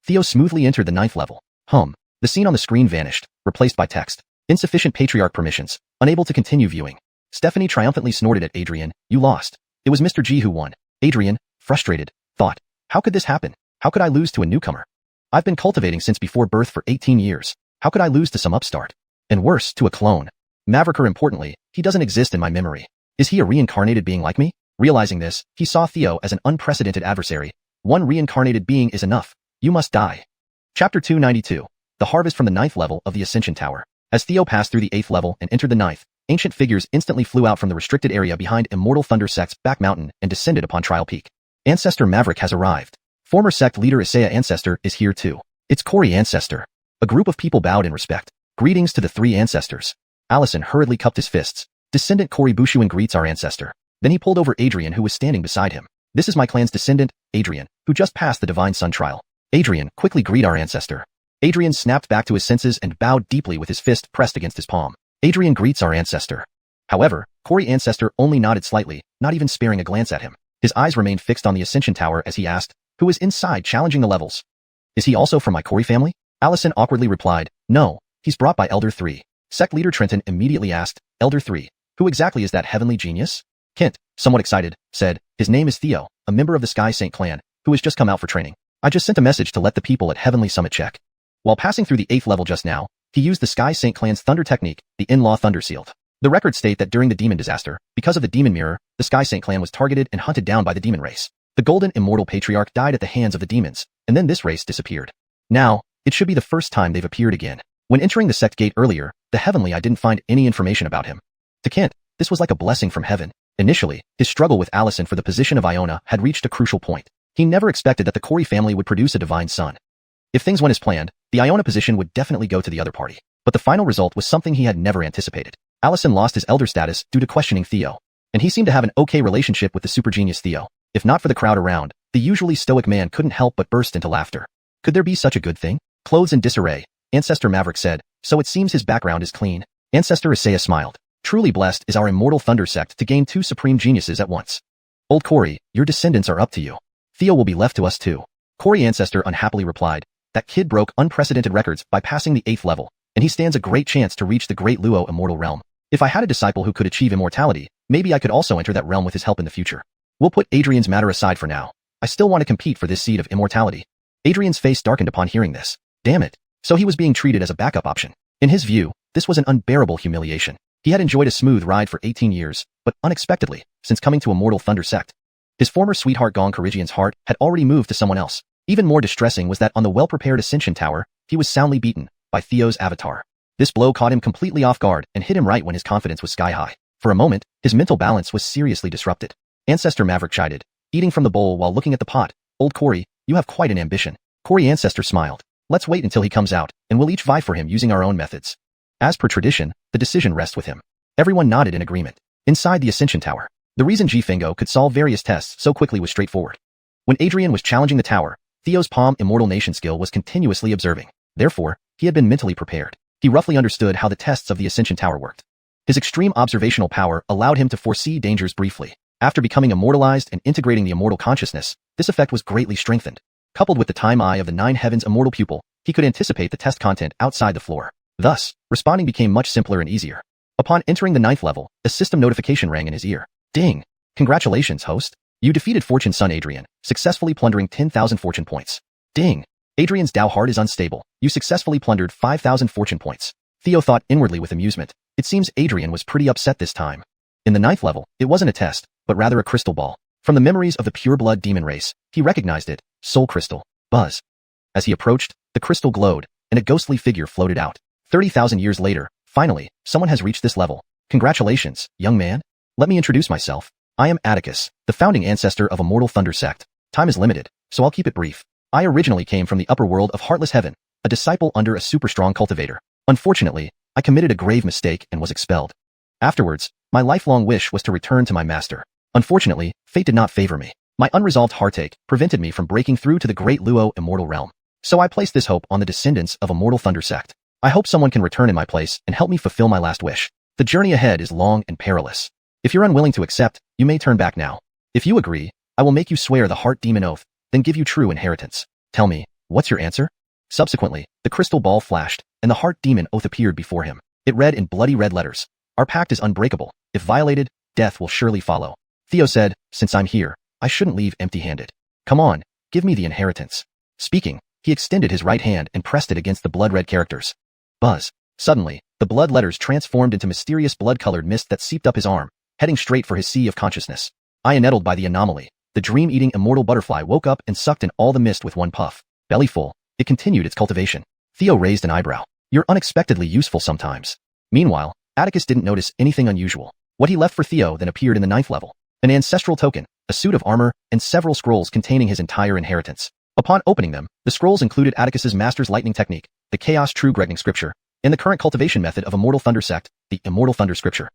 Theo smoothly entered the 9th level. The scene on the screen vanished, replaced by text. Insufficient Patriarch permissions, unable to continue viewing. Stephanie triumphantly snorted at Adrian, "You lost." It was Mr. G who won. Adrian, frustrated, thought, "How could this happen? How could I lose to a newcomer? I've been cultivating since before birth for 18 years. How could I lose to some upstart? And worse, to a clone. Mavericker importantly, he doesn't exist in my memory. Is he a reincarnated being like me?" Realizing this, he saw Theo as an unprecedented adversary. One reincarnated being is enough. You must die. Chapter 292. The Harvest from the 9th level of the Ascension Tower. As Theo passed through the 8th level and entered the 9th, ancient figures instantly flew out from the restricted area behind Immortal Thunder Sect's back mountain and descended upon Trial Peak. Ancestor Maverick has arrived. Former sect leader Isaiah Ancestor is here too. It's Corey Ancestor. A group of people bowed in respect. Greetings to the 3 ancestors. Allison hurriedly cupped his fists. Descendant Corey Bushuan greets our ancestor. Then he pulled over Adrian who was standing beside him. This is my clan's descendant, Adrian, who just passed the Divine Sun trial. Adrian, quickly greet our ancestor. Adrian snapped back to his senses and bowed deeply with his fist pressed against his palm. Adrian greets our ancestor. However, Corey Ancestor only nodded slightly, not even sparing a glance at him. His eyes remained fixed on the Ascension Tower as he asked, "Who is inside challenging the levels? Is he also from my Corey family?" Allison awkwardly replied, "No, he's brought by Elder 3. Sect leader Trenton immediately asked, "Elder 3, who exactly is that heavenly genius?" Kent, somewhat excited, said, "His name is Theo, a member of the Sky Saint clan, who has just come out for training. I just sent a message to let the people at Heavenly Summit check." While passing through the 8th level just now, he used the Sky Saint clan's thunder technique, the in-law Thunder Sealed. The records state that during the demon disaster, because of the demon mirror, the Sky Saint clan was targeted and hunted down by the demon race. The golden immortal patriarch died at the hands of the demons, and then this race disappeared. Now, it should be the first time they've appeared again. When entering the sect gate earlier, the Heavenly I didn't find any information about him. To Kent, this was like a blessing from heaven. Initially, his struggle with Allison for the position of Iona had reached a crucial point. He never expected that the Corey family would produce a divine son. If things went as planned, the Iona position would definitely go to the other party. But the final result was something he had never anticipated. Allison lost his elder status due to questioning Theo. And he seemed to have an okay relationship with the super genius Theo. If not for the crowd around, the usually stoic man couldn't help but burst into laughter. Could there be such a good thing? Clothes in disarray, Ancestor Maverick said, so it seems his background is clean. Ancestor Isaiah smiled. Truly blessed is our immortal Thunder sect to gain 2 supreme geniuses at once. Old Corey, your descendants are up to you. Theo will be left to us too. Corey Ancestor unhappily replied. That kid broke unprecedented records by passing the 8th level, and he stands a great chance to reach the Great Luo immortal realm. If I had a disciple who could achieve immortality, maybe I could also enter that realm with his help in the future. We'll put Adrian's matter aside for now. I still want to compete for this seed of immortality. Adrian's face darkened upon hearing this. Damn it. So he was being treated as a backup option. In his view, this was an unbearable humiliation. He had enjoyed a smooth ride for 18 years, but unexpectedly, since coming to Immortal Thunder sect, his former sweetheart Gong Karigian's heart had already moved to someone else. Even more distressing was that on the well-prepared Ascension Tower, he was soundly beaten by Theo's avatar. This blow caught him completely off guard and hit him right when his confidence was sky-high. For a moment, his mental balance was seriously disrupted. Ancestor Maverick chided, eating from the bowl while looking at the pot. Old Corey, you have quite an ambition. Corey Ancestor smiled. Let's wait until he comes out, and we'll each vie for him using our own methods. As per tradition, the decision rests with him. Everyone nodded in agreement. Inside the Ascension Tower, the reason G-Fingo could solve various tests so quickly was straightforward. When Adrian was challenging the tower, Theo's palm immortal nation skill was continuously observing. Therefore, he had been mentally prepared. He roughly understood how the tests of the Ascension Tower worked. His extreme observational power allowed him to foresee dangers briefly. After becoming immortalized and integrating the immortal consciousness, this effect was greatly strengthened. Coupled with the time eye of the 9 heavens immortal pupil, he could anticipate the test content outside the floor. Thus, responding became much simpler and easier. Upon entering the 9th level, a system notification rang in his ear. Ding! Congratulations, host. You defeated Fortune's son Adrian, successfully plundering 10,000 fortune points. Ding! Adrian's Tao heart is unstable. You successfully plundered 5,000 fortune points. Theo thought inwardly with amusement. It seems Adrian was pretty upset this time. In the 9th level, it wasn't a test, but rather a crystal ball. From the memories of the pure-blood demon race, he recognized it. Soul crystal. Buzz. As he approached, the crystal glowed, and a ghostly figure floated out. 30,000 years later, finally, someone has reached this level. Congratulations, young man. Let me introduce myself. I am Atticus, the founding ancestor of Immortal Thunder Sect. Time is limited, so I'll keep it brief. I originally came from the upper world of Heartless Heaven, a disciple under a super-strong cultivator. Unfortunately, I committed a grave mistake and was expelled. Afterwards, my lifelong wish was to return to my master. Unfortunately, fate did not favor me. My unresolved heartache prevented me from breaking through to the great Luo immortal realm. So I placed this hope on the descendants of Immortal Thunder Sect. I hope someone can return in my place and help me fulfill my last wish. The journey ahead is long and perilous. If you're unwilling to accept, you may turn back now. If you agree, I will make you swear the Heart Demon Oath, then give you true inheritance. Tell me, what's your answer? Subsequently, the crystal ball flashed, and the Heart Demon Oath appeared before him. It read in bloody red letters. Our pact is unbreakable. If violated, death will surely follow. Theo said, since I'm here, I shouldn't leave empty-handed. Come on, give me the inheritance. Speaking, he extended his right hand and pressed it against the blood-red characters. Buzz. Suddenly, the blood letters transformed into mysterious blood-colored mist that seeped up his arm, heading straight for his sea of consciousness. Nettled by the anomaly, the dream-eating immortal butterfly woke up and sucked in all the mist with one puff. Belly full, it continued its cultivation. Theo raised an eyebrow. You're unexpectedly useful sometimes. Meanwhile, Atticus didn't notice anything unusual. What he left for Theo then appeared in the 9th level. An ancestral token, a suit of armor, and several scrolls containing his entire inheritance. Upon opening them, the scrolls included Atticus's master's lightning technique, the Chaos True Gregning Scripture, and the current cultivation method of Immortal Thunder Sect, the Immortal Thunder Scripture.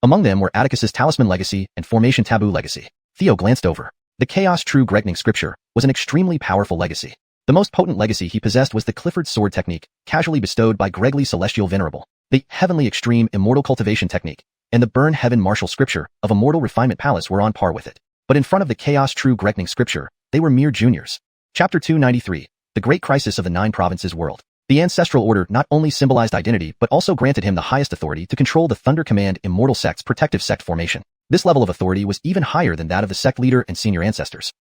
Among them were Atticus's Talisman Legacy and Formation Taboo Legacy. Theo glanced over. The Chaos True Gregning Scripture was an extremely powerful legacy. The most potent legacy he possessed was the Clifford Sword Technique, casually bestowed by Gregly Celestial Venerable, the Heavenly Extreme Immortal Cultivation Technique, and the Burn Heaven Martial Scripture of Immortal Refinement Palace were on par with it. But in front of the Chaos True Gregning Scripture, they were mere juniors. Chapter 293, The Great Crisis of the 9 Provinces World. The Ancestral Order not only symbolized identity but also granted him the highest authority to control the Thunder Command Immortal Sect's protective sect formation. This level of authority was even higher than that of the sect leader and senior ancestors.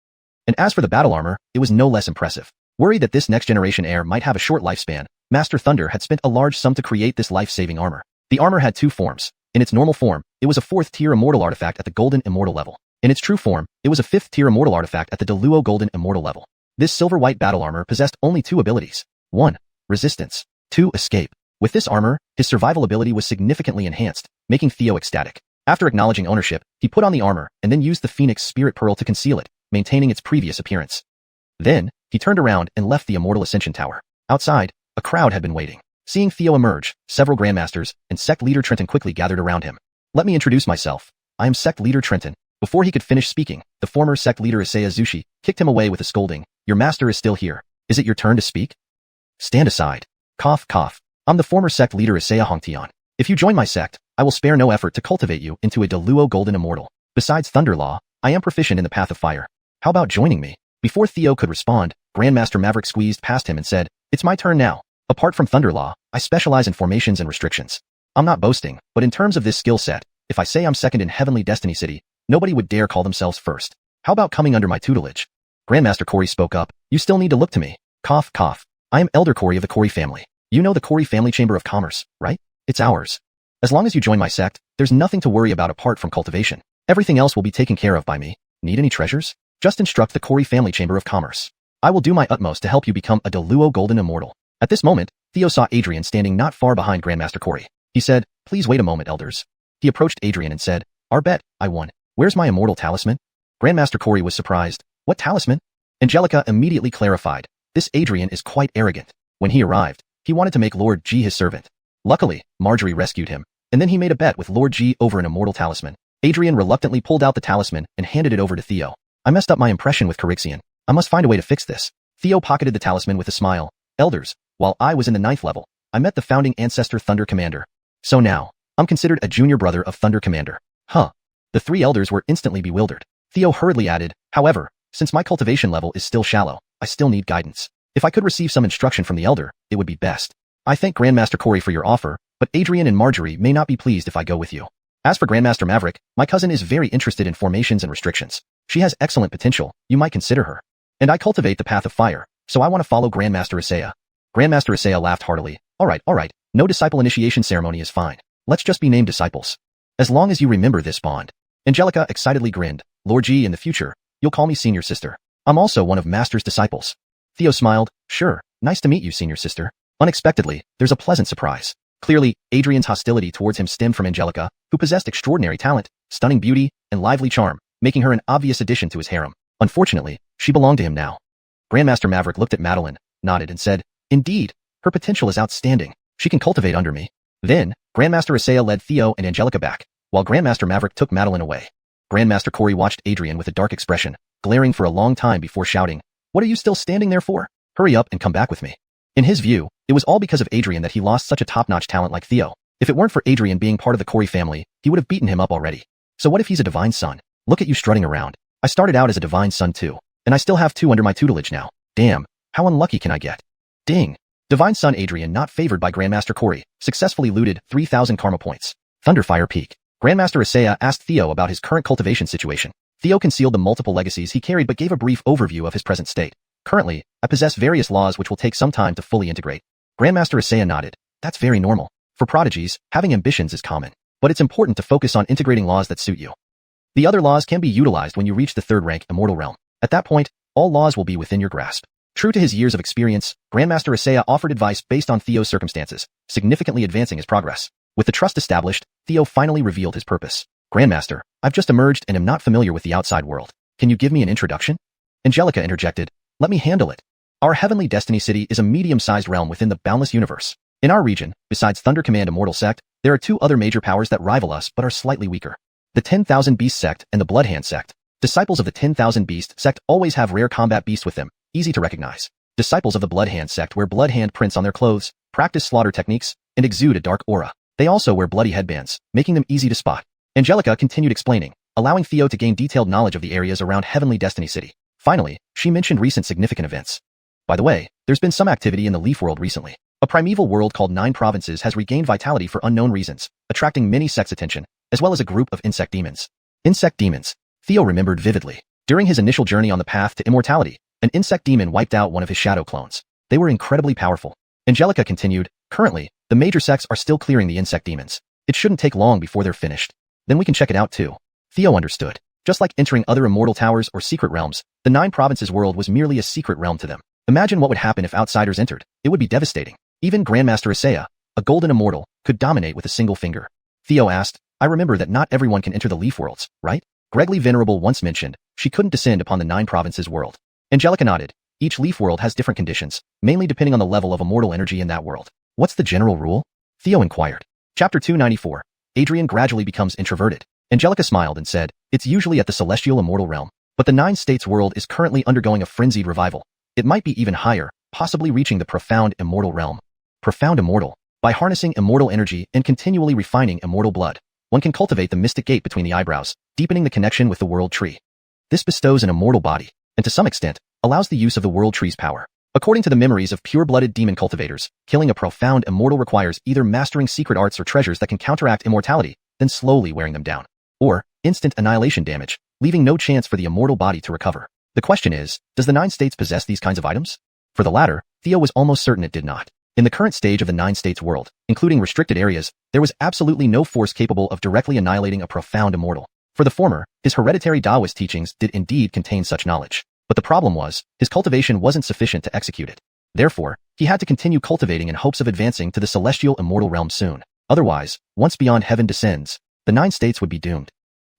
And as for the battle armor, it was no less impressive. Worried that this next-generation heir might have a short lifespan, Master Thunder had spent a large sum to create this life-saving armor. The armor had 2 forms. In its normal form, it was a 4th-tier immortal artifact at the Golden Immortal level. In its true form, it was a 5th-tier immortal artifact at the Deluo Golden Immortal level. This silver-white battle armor possessed only 2 abilities. 1. Resistance. 2. Escape. With this armor, his survival ability was significantly enhanced, making Theo ecstatic. After acknowledging ownership, he put on the armor and then used the Phoenix Spirit Pearl to conceal it, maintaining its previous appearance. Then, he turned around and left the Immortal Ascension Tower. Outside, a crowd had been waiting. Seeing Theo emerge, several Grandmasters and Sect Leader Trenton quickly gathered around him. Let me introduce myself. I am Sect Leader Trenton. Before he could finish speaking, the former Sect Leader Isaiah Zushi kicked him away with a scolding. Your master is still here. Is it your turn to speak? Stand aside. Cough, cough. I'm the former Sect Leader Isaiah Hongtian. If you join my sect, I will spare no effort to cultivate you into a Deluo Golden Immortal. Besides Thunder Law, I am proficient in the Path of Fire. How about joining me? Before Theo could respond, Grandmaster Maverick squeezed past him and said, It's my turn now. Apart from Thunder Law, I specialize in formations and restrictions. I'm not boasting, but in terms of this skill set, if I say I'm second in Heavenly Destiny City, nobody would dare call themselves first. How about coming under my tutelage? Grandmaster Corey spoke up. You still need to look to me. Cough, cough. I am Elder Corey of the Corey family. You know the Corey Family Chamber of Commerce, right? It's ours. As long as you join my sect, there's nothing to worry about apart from cultivation. Everything else will be taken care of by me. Need any treasures? Just instruct the Corey Family Chamber of Commerce. I will do my utmost to help you become a Deluo Golden Immortal. At this moment, Theo saw Adrian standing not far behind Grandmaster Corey. He said, Please wait a moment, elders. He approached Adrian and said, Our bet, I won. Where's my immortal talisman? Grandmaster Corey was surprised. What talisman? Angelica immediately clarified. This Adrian is quite arrogant. When he arrived, he wanted to make Lord G his servant. Luckily, Marjorie rescued him, and then he made a bet with Lord G over an immortal talisman. Adrian reluctantly pulled out the talisman and handed it over to Theo. I messed up my impression with Carixian. I must find a way to fix this. Theo pocketed the talisman with a smile. Elders, while I was in the 9th level, I met the founding ancestor Thunder Commander. So now, I'm considered a junior brother of Thunder Commander. Huh. The three elders were instantly bewildered. Theo hurriedly added, however, since my cultivation level is still shallow, I still need guidance. If I could receive some instruction from the elder, it would be best. I thank Grandmaster Corey for your offer, but Adrian and Marjorie may not be pleased if I go with you. As for Grandmaster Maverick, my cousin is very interested in formations and restrictions. She has excellent potential, you might consider her. And I cultivate the path of fire, so I want to follow Grandmaster Isaiah. Grandmaster Isaiah laughed heartily. Alright, no disciple initiation ceremony is fine. Let's just be named disciples. As long as you remember this bond. Angelica excitedly grinned. Lord G, in the future, you'll call me senior sister. I'm also one of Master's disciples. Theo smiled. Sure, nice to meet you, senior sister. Unexpectedly, there's a pleasant surprise. Clearly, Adrian's hostility towards him stemmed from Angelica, who possessed extraordinary talent, stunning beauty, and lively charm, making her an obvious addition to his harem. Unfortunately, she belonged to him now. Grandmaster Maverick looked at Madeline, nodded and said, indeed, her potential is outstanding. She can cultivate under me. Then, Grandmaster Isaiah led Theo and Angelica back, while Grandmaster Maverick took Madeline away. Grandmaster Corey watched Adrian with a dark expression, glaring for a long time before shouting, what are you still standing there for? Hurry up and come back with me. In his view, it was all because of Adrian that he lost such a top-notch talent like Theo. If it weren't for Adrian being part of the Corey family, he would have beaten him up already. So what if he's a divine son? Look at you strutting around. I started out as a divine son too, and I still have 2 under my tutelage now. Damn, how unlucky can I get? Ding. Divine son Adrian, not favored by Grandmaster Corey, successfully looted 3,000 karma points. Thunderfire Peak. Grandmaster Isaiah asked Theo about his current cultivation situation. Theo concealed the multiple legacies he carried but gave a brief overview of his present state. Currently, I possess various laws which will take some time to fully integrate. Grandmaster Isaiah nodded. That's very normal. For prodigies, having ambitions is common. But it's important to focus on integrating laws that suit you. The other laws can be utilized when you reach the 3rd rank Immortal Realm. At that point, all laws will be within your grasp. True to his years of experience, Grandmaster Isaiah offered advice based on Theo's circumstances, significantly advancing his progress. With the trust established, Theo finally revealed his purpose. Grandmaster, I've just emerged and am not familiar with the outside world. Can you give me an introduction? Angelica interjected. Let me handle it. Our Heavenly Destiny City is a medium-sized realm within the boundless universe. In our region, besides Thunder Command Immortal Sect, there are 2 other major powers that rival us but are slightly weaker. The 10,000 Beast Sect and the Bloodhand Sect. Disciples of the 10,000 Beast Sect always have rare combat beasts with them, easy to recognize. Disciples of the Bloodhand Sect wear bloodhand prints on their clothes, practice slaughter techniques, and exude a dark aura. They also wear bloody headbands, making them easy to spot. Angelica continued explaining, allowing Theo to gain detailed knowledge of the areas around Heavenly Destiny City. Finally, she mentioned recent significant events. By the way, there's been some activity in the Leaf World recently. A primeval world called 9 Provinces has regained vitality for unknown reasons, attracting many sects' attention, as well as a group of insect demons. Insect demons. Theo remembered vividly. During his initial journey on the path to immortality, an insect demon wiped out one of his shadow clones. They were incredibly powerful. Angelica continued, currently, the major sects are still clearing the insect demons. It shouldn't take long before they're finished. Then we can check it out too. Theo understood. Just like entering other immortal towers or secret realms, the 9 Provinces world was merely a secret realm to them. Imagine what would happen if outsiders entered. It would be devastating. Even Grandmaster Isaiah, a golden immortal, could dominate with a single finger. Theo asked, I remember that not everyone can enter the Leaf Worlds, right? Gregly Venerable once mentioned, she couldn't descend upon the 9 Provinces world. Angelica nodded. Each Leaf World has different conditions, mainly depending on the level of immortal energy in that world. What's the general rule? Theo inquired. Chapter 294. Adrian gradually becomes introverted. Angelica smiled and said, it's usually at the celestial immortal realm, but the 9 States world is currently undergoing a frenzied revival. It might be even higher, possibly reaching the profound immortal realm. Profound immortal. By harnessing immortal energy and continually refining immortal blood, one can cultivate the mystic gate between the eyebrows, deepening the connection with the world tree. This bestows an immortal body, and to some extent, allows the use of the world tree's power. According to the memories of pure-blooded demon cultivators, killing a profound immortal requires either mastering secret arts or treasures that can counteract immortality, then slowly wearing them down, or instant annihilation damage, leaving no chance for the immortal body to recover. The question is, does the 9 States possess these kinds of items? For the latter, Theo was almost certain it did not. In the current stage of the 9 States world, including restricted areas, there was absolutely no force capable of directly annihilating a profound immortal. For the former, his hereditary Taoist teachings did indeed contain such knowledge. But the problem was, his cultivation wasn't sufficient to execute it. Therefore, he had to continue cultivating in hopes of advancing to the celestial immortal realm soon. Otherwise, once beyond heaven descends, the 9 States would be doomed.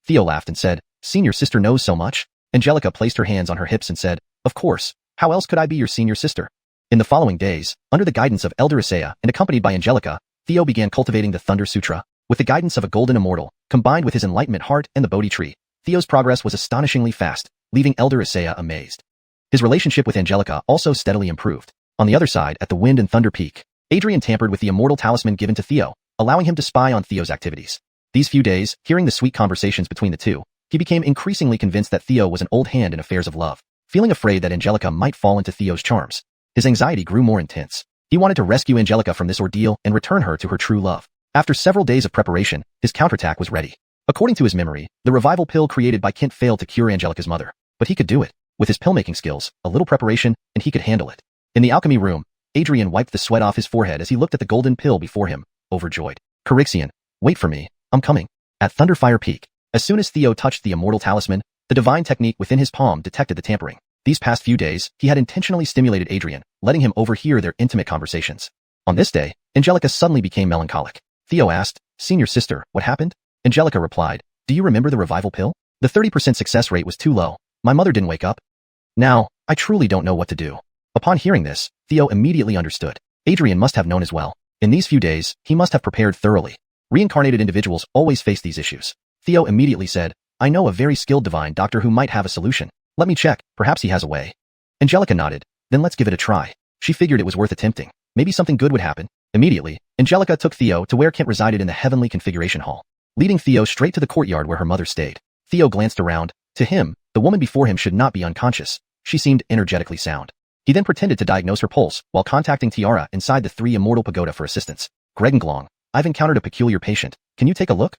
Theo laughed and said, Senior sister knows so much? Angelica placed her hands on her hips and said, Of course, how else could I be your senior sister? In the following days, under the guidance of Elder Isaiah and accompanied by Angelica, Theo began cultivating the Thunder Sutra. With the guidance of a golden immortal, combined with his enlightenment heart and the Bodhi tree, Theo's progress was astonishingly fast, leaving Elder Isaiah amazed. His relationship with Angelica also steadily improved. On the other side, at the Wind and Thunder Peak, Adrian tampered with the immortal talisman given to Theo, allowing him to spy on Theo's activities. These few days, hearing the sweet conversations between the two, he became increasingly convinced that Theo was an old hand in affairs of love. Feeling afraid that Angelica might fall into Theo's charms, his anxiety grew more intense. He wanted to rescue Angelica from this ordeal and return her to her true love. After several days of preparation, his counterattack was ready. According to his memory, the revival pill created by Kent failed to cure Angelica's mother. But he could do it. With his pill-making skills, a little preparation, and he could handle it. In the alchemy room, Adrian wiped the sweat off his forehead as he looked at the golden pill before him, overjoyed. Corixian, wait for me, I'm coming. At Thunderfire Peak, as soon as Theo touched the immortal talisman, the divine technique within his palm detected the tampering. These past few days, he had intentionally stimulated Adrian, letting him overhear their intimate conversations. On this day, Angelica suddenly became melancholic. Theo asked, "Senior sister, what happened?" Angelica replied, "Do you remember the revival pill? The 30% success rate was too low. My mother didn't wake up. Now, I truly don't know what to do." Upon hearing this, Theo immediately understood. Adrian must have known as well. In these few days, he must have prepared thoroughly. Reincarnated individuals always face these issues. Theo immediately said, "I know a very skilled divine doctor who might have a solution. Let me check, perhaps he has a way." Angelica nodded, "Then let's give it a try." She figured it was worth attempting. Maybe something good would happen. Immediately, Angelica took Theo to where Kent resided in the Heavenly Configuration Hall, leading Theo straight to the courtyard where her mother stayed. Theo glanced around. To him, the woman before him should not be unconscious. She seemed energetically sound. He then pretended to diagnose her pulse while contacting Tiara inside the 3 Immortal Pagoda for assistance. "Gregenglong, I've encountered a peculiar patient. Can you take a look?"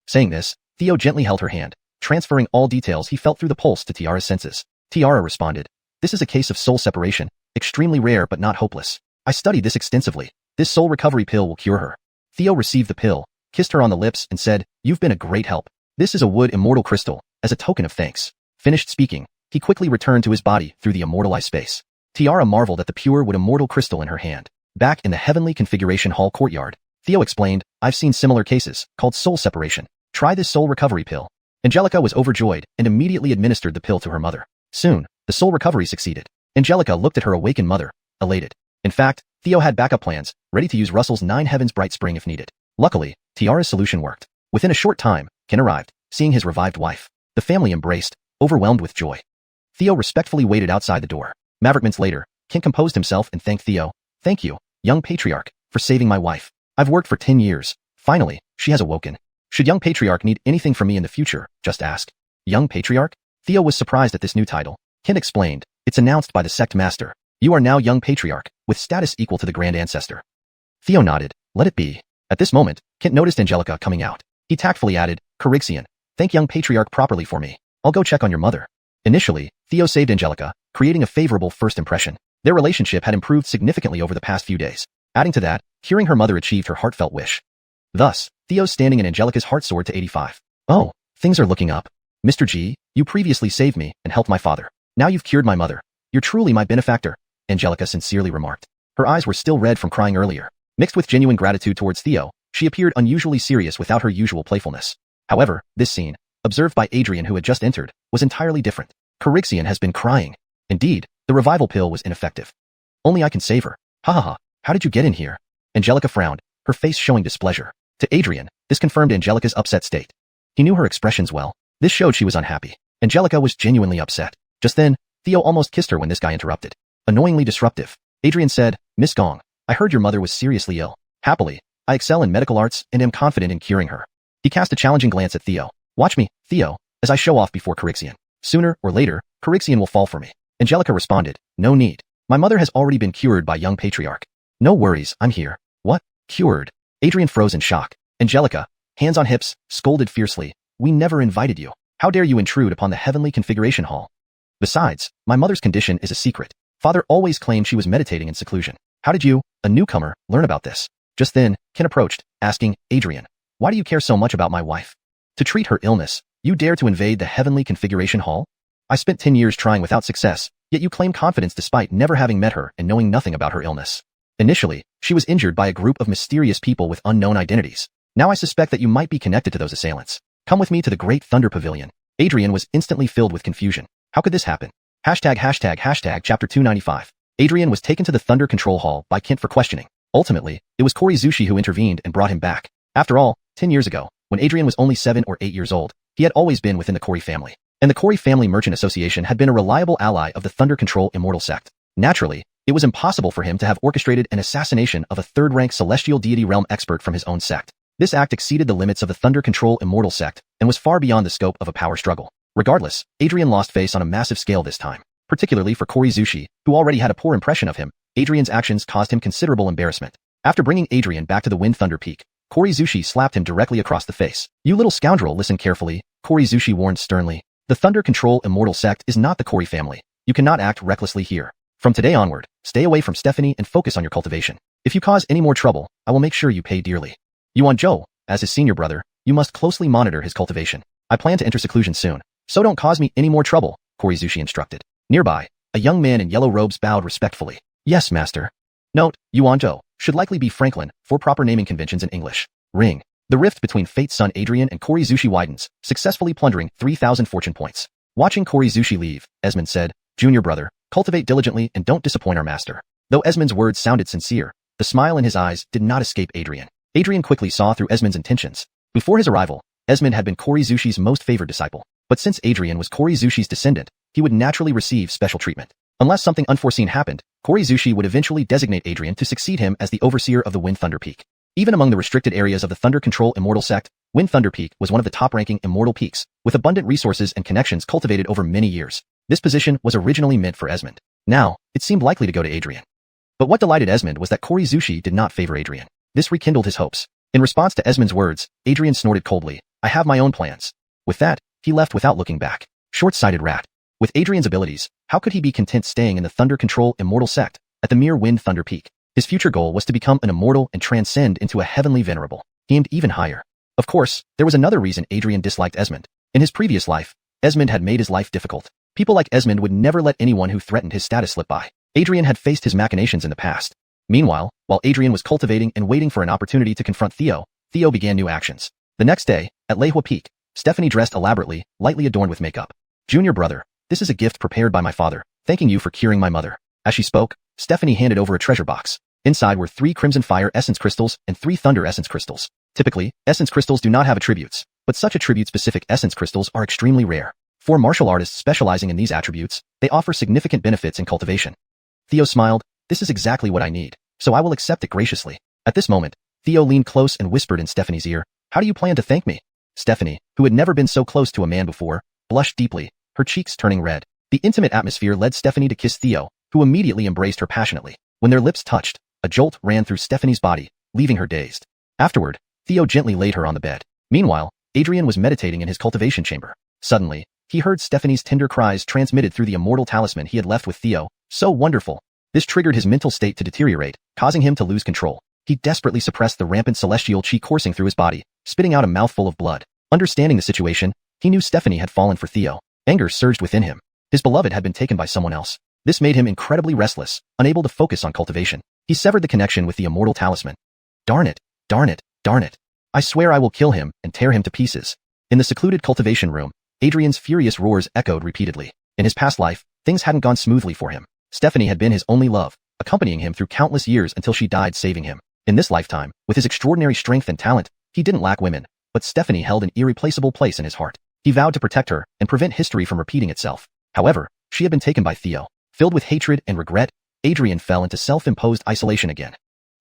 Saying this, Theo gently held her hand, transferring all details he felt through the pulse to Tiara's senses. Tiara responded, "This is a case of soul separation, extremely rare but not hopeless. I studied this extensively. This soul recovery pill will cure her." Theo received the pill, kissed her on the lips and said, "You've been a great help. This is a wood immortal crystal, as a token of thanks." Finished speaking, he quickly returned to his body through the immortalized space. Tiara marveled at the pure wood immortal crystal in her hand. Back in the Heavenly Configuration Hall courtyard, Theo explained, "I've seen similar cases, called soul separation. Try this soul recovery pill." Angelica was overjoyed and immediately administered the pill to her mother. Soon, the soul recovery succeeded. Angelica looked at her awakened mother, elated. In fact, Theo had backup plans, ready to use Russell's 9 Heavens Bright Spring if needed. Luckily, Tiara's solution worked. Within a short time, Ken arrived, seeing his revived wife. The family embraced, overwhelmed with joy. Theo respectfully waited outside the door. Maverick minutes later, Ken composed himself and thanked Theo. "Thank you, young patriarch, for saving my wife. I've worked for 10 years. Finally, she has awoken. Should young patriarch need anything from me in the future, just ask." Young patriarch? Theo was surprised at this new title. Ken explained, "It's announced by the sect master. You are now young patriarch, with status equal to the grand ancestor." Theo nodded, "Let it be." At this moment, Kent noticed Angelica coming out. He tactfully added, "Corixian, thank young patriarch properly for me. I'll go check on your mother." Initially, Theo saved Angelica, creating a favorable first impression. Their relationship had improved significantly over the past few days. Adding to that, hearing her mother achieved her heartfelt wish. Thus, Theo's standing in Angelica's heart soared to 85. "Oh, things are looking up. Mr. G, you previously saved me and helped my father. Now you've cured my mother. You're truly my benefactor," Angelica sincerely remarked. Her eyes were still red from crying earlier. Mixed with genuine gratitude towards Theo, she appeared unusually serious without her usual playfulness. However, this scene, observed by Adrian who had just entered, was entirely different. "Corixian has been crying. Indeed, the revival pill was ineffective. Only I can save her. Ha ha ha, how did you get in here?" Angelica frowned, her face showing displeasure. To Adrian, this confirmed Angelica's upset state. He knew her expressions well. This showed she was unhappy. Angelica was genuinely upset. Just then, Theo almost kissed her when this guy interrupted. Annoyingly disruptive. Adrian said, "Miss Gong, I heard your mother was seriously ill. Happily, I excel in medical arts and am confident in curing her." He cast a challenging glance at Theo. "Watch me, Theo, as I show off before Corixian. Sooner or later, Corixian will fall for me." Angelica responded, "No need. My mother has already been cured by young patriarch. No worries, I'm here." "What? Cured?" Adrian froze in shock. Angelica, hands on hips, scolded fiercely, "We never invited you. How dare you intrude upon the Heavenly Configuration Hall? Besides, my mother's condition is a secret. Father always claimed she was meditating in seclusion. How did you, a newcomer, learn about this?" Just then, Ken approached, asking, "Adrian, why do you care so much about my wife? To treat her illness, you dare to invade the Heavenly Configuration Hall? I spent 10 years trying without success, yet you claim confidence despite never having met her and knowing nothing about her illness. Initially, she was injured by a group of mysterious people with unknown identities. Now I suspect that you might be connected to those assailants. Come with me to the Great Thunder Pavilion." Adrian was instantly filled with confusion. How could this happen? Chapter 295. Adrian was taken to the Thunder Control Hall by Kent for questioning. Ultimately, it was Korizushi who intervened and brought him back. After all, 10 years ago, when Adrian was only 7 or 8 years old, he had always been within the Kori family. And the Kori Family Merchant Association had been a reliable ally of the Thunder Control Immortal Sect. Naturally, It was impossible for him to have orchestrated an assassination of a third-rank celestial deity realm expert from his own sect. This act exceeded the limits of the Thunder Control Immortal sect and was far beyond the scope of a power struggle. Regardless, Adrian lost face on a massive scale this time. Particularly for Korizushi, who already had a poor impression of him, Adrian's actions caused him considerable embarrassment. After bringing Adrian back to the Wind Thunder Peak, Korizushi slapped him directly across the face. "You little scoundrel, listen carefully," Korizushi warned sternly. "The Thunder Control Immortal sect is not the Kori family. You cannot act recklessly here. From today onward, stay away from Stephanie and focus on your cultivation. If you cause any more trouble, I will make sure you pay dearly. Yuan-jo, as his senior brother, you must closely monitor his cultivation. I plan to enter seclusion soon, so don't cause me any more trouble," Korizushi instructed. Nearby, a young man in yellow robes bowed respectfully. "Yes, master." Note, Yuan-jo should likely be Franklin for proper naming conventions in English. Ring. The rift between Fate's son Adrian and Korizushi widens, successfully plundering 3,000 fortune points. Watching Korizushi leave, Esmond said, "Junior brother, cultivate diligently and don't disappoint our master." Though Esmond's words sounded sincere, the smile in his eyes did not escape Adrian. Adrian quickly saw through Esmond's intentions. Before his arrival, Esmond had been Korizushi's most favored disciple. But since Adrian was Korizushi's descendant, he would naturally receive special treatment. Unless something unforeseen happened, Korizushi would eventually designate Adrian to succeed him as the overseer of the Wind Thunder Peak. Even among the restricted areas of the Thunder Control Immortal sect, Wind Thunder Peak was one of the top-ranking immortal peaks, with abundant resources and connections cultivated over many years. This position was originally meant for Esmond. Now, it seemed likely to go to Adrian. But what delighted Esmond was that Korizushi did not favor Adrian. This rekindled his hopes. In response to Esmond's words, Adrian snorted coldly, "I have my own plans." With that, he left without looking back. Short-sighted rat. With Adrian's abilities, how could he be content staying in the Thunder Control Immortal sect, at the mere Wind Thunder Peak? His future goal was to become an immortal and transcend into a heavenly venerable. He aimed even higher. Of course, there was another reason Adrian disliked Esmond. In his previous life, Esmond had made his life difficult. People like Esmond would never let anyone who threatened his status slip by. Adrian had faced his machinations in the past. Meanwhile, while Adrian was cultivating and waiting for an opportunity to confront Theo began new actions. The next day, at Leihua Peak, Stephanie dressed elaborately, lightly adorned with makeup. "Junior brother, this is a gift prepared by my father, thanking you for curing my mother." As she spoke, Stephanie handed over a treasure box. Inside were 3 Crimson Fire Essence Crystals and 3 Thunder Essence Crystals. Typically, Essence Crystals do not have attributes, but such attribute-specific Essence Crystals are extremely rare. For martial artists specializing in these attributes, they offer significant benefits in cultivation. Theo smiled, "This is exactly what I need, so I will accept it graciously." At this moment, Theo leaned close and whispered in Stephanie's ear, "How do you plan to thank me?" Stephanie, who had never been so close to a man before, blushed deeply, her cheeks turning red. The intimate atmosphere led Stephanie to kiss Theo, who immediately embraced her passionately. When their lips touched, a jolt ran through Stephanie's body, leaving her dazed. Afterward, Theo gently laid her on the bed. Meanwhile, Adrian was meditating in his cultivation chamber. Suddenly, he heard Stephanie's tender cries transmitted through the immortal talisman he had left with Theo. So wonderful. This triggered his mental state to deteriorate, causing him to lose control. He desperately suppressed the rampant celestial chi coursing through his body, spitting out a mouthful of blood. Understanding the situation, he knew Stephanie had fallen for Theo. Anger surged within him. His beloved had been taken by someone else. This made him incredibly restless, unable to focus on cultivation. He severed the connection with the immortal talisman. Darn it, darn it, darn it. I swear I will kill him and tear him to pieces. In the secluded cultivation room, Adrian's furious roars echoed repeatedly. In his past life, things hadn't gone smoothly for him. Stephanie had been his only love, accompanying him through countless years until she died saving him. In this lifetime, with his extraordinary strength and talent, he didn't lack women, but Stephanie held an irreplaceable place in his heart. He vowed to protect her and prevent history from repeating itself. However, she had been taken by Theo. Filled with hatred and regret, Adrian fell into self-imposed isolation again.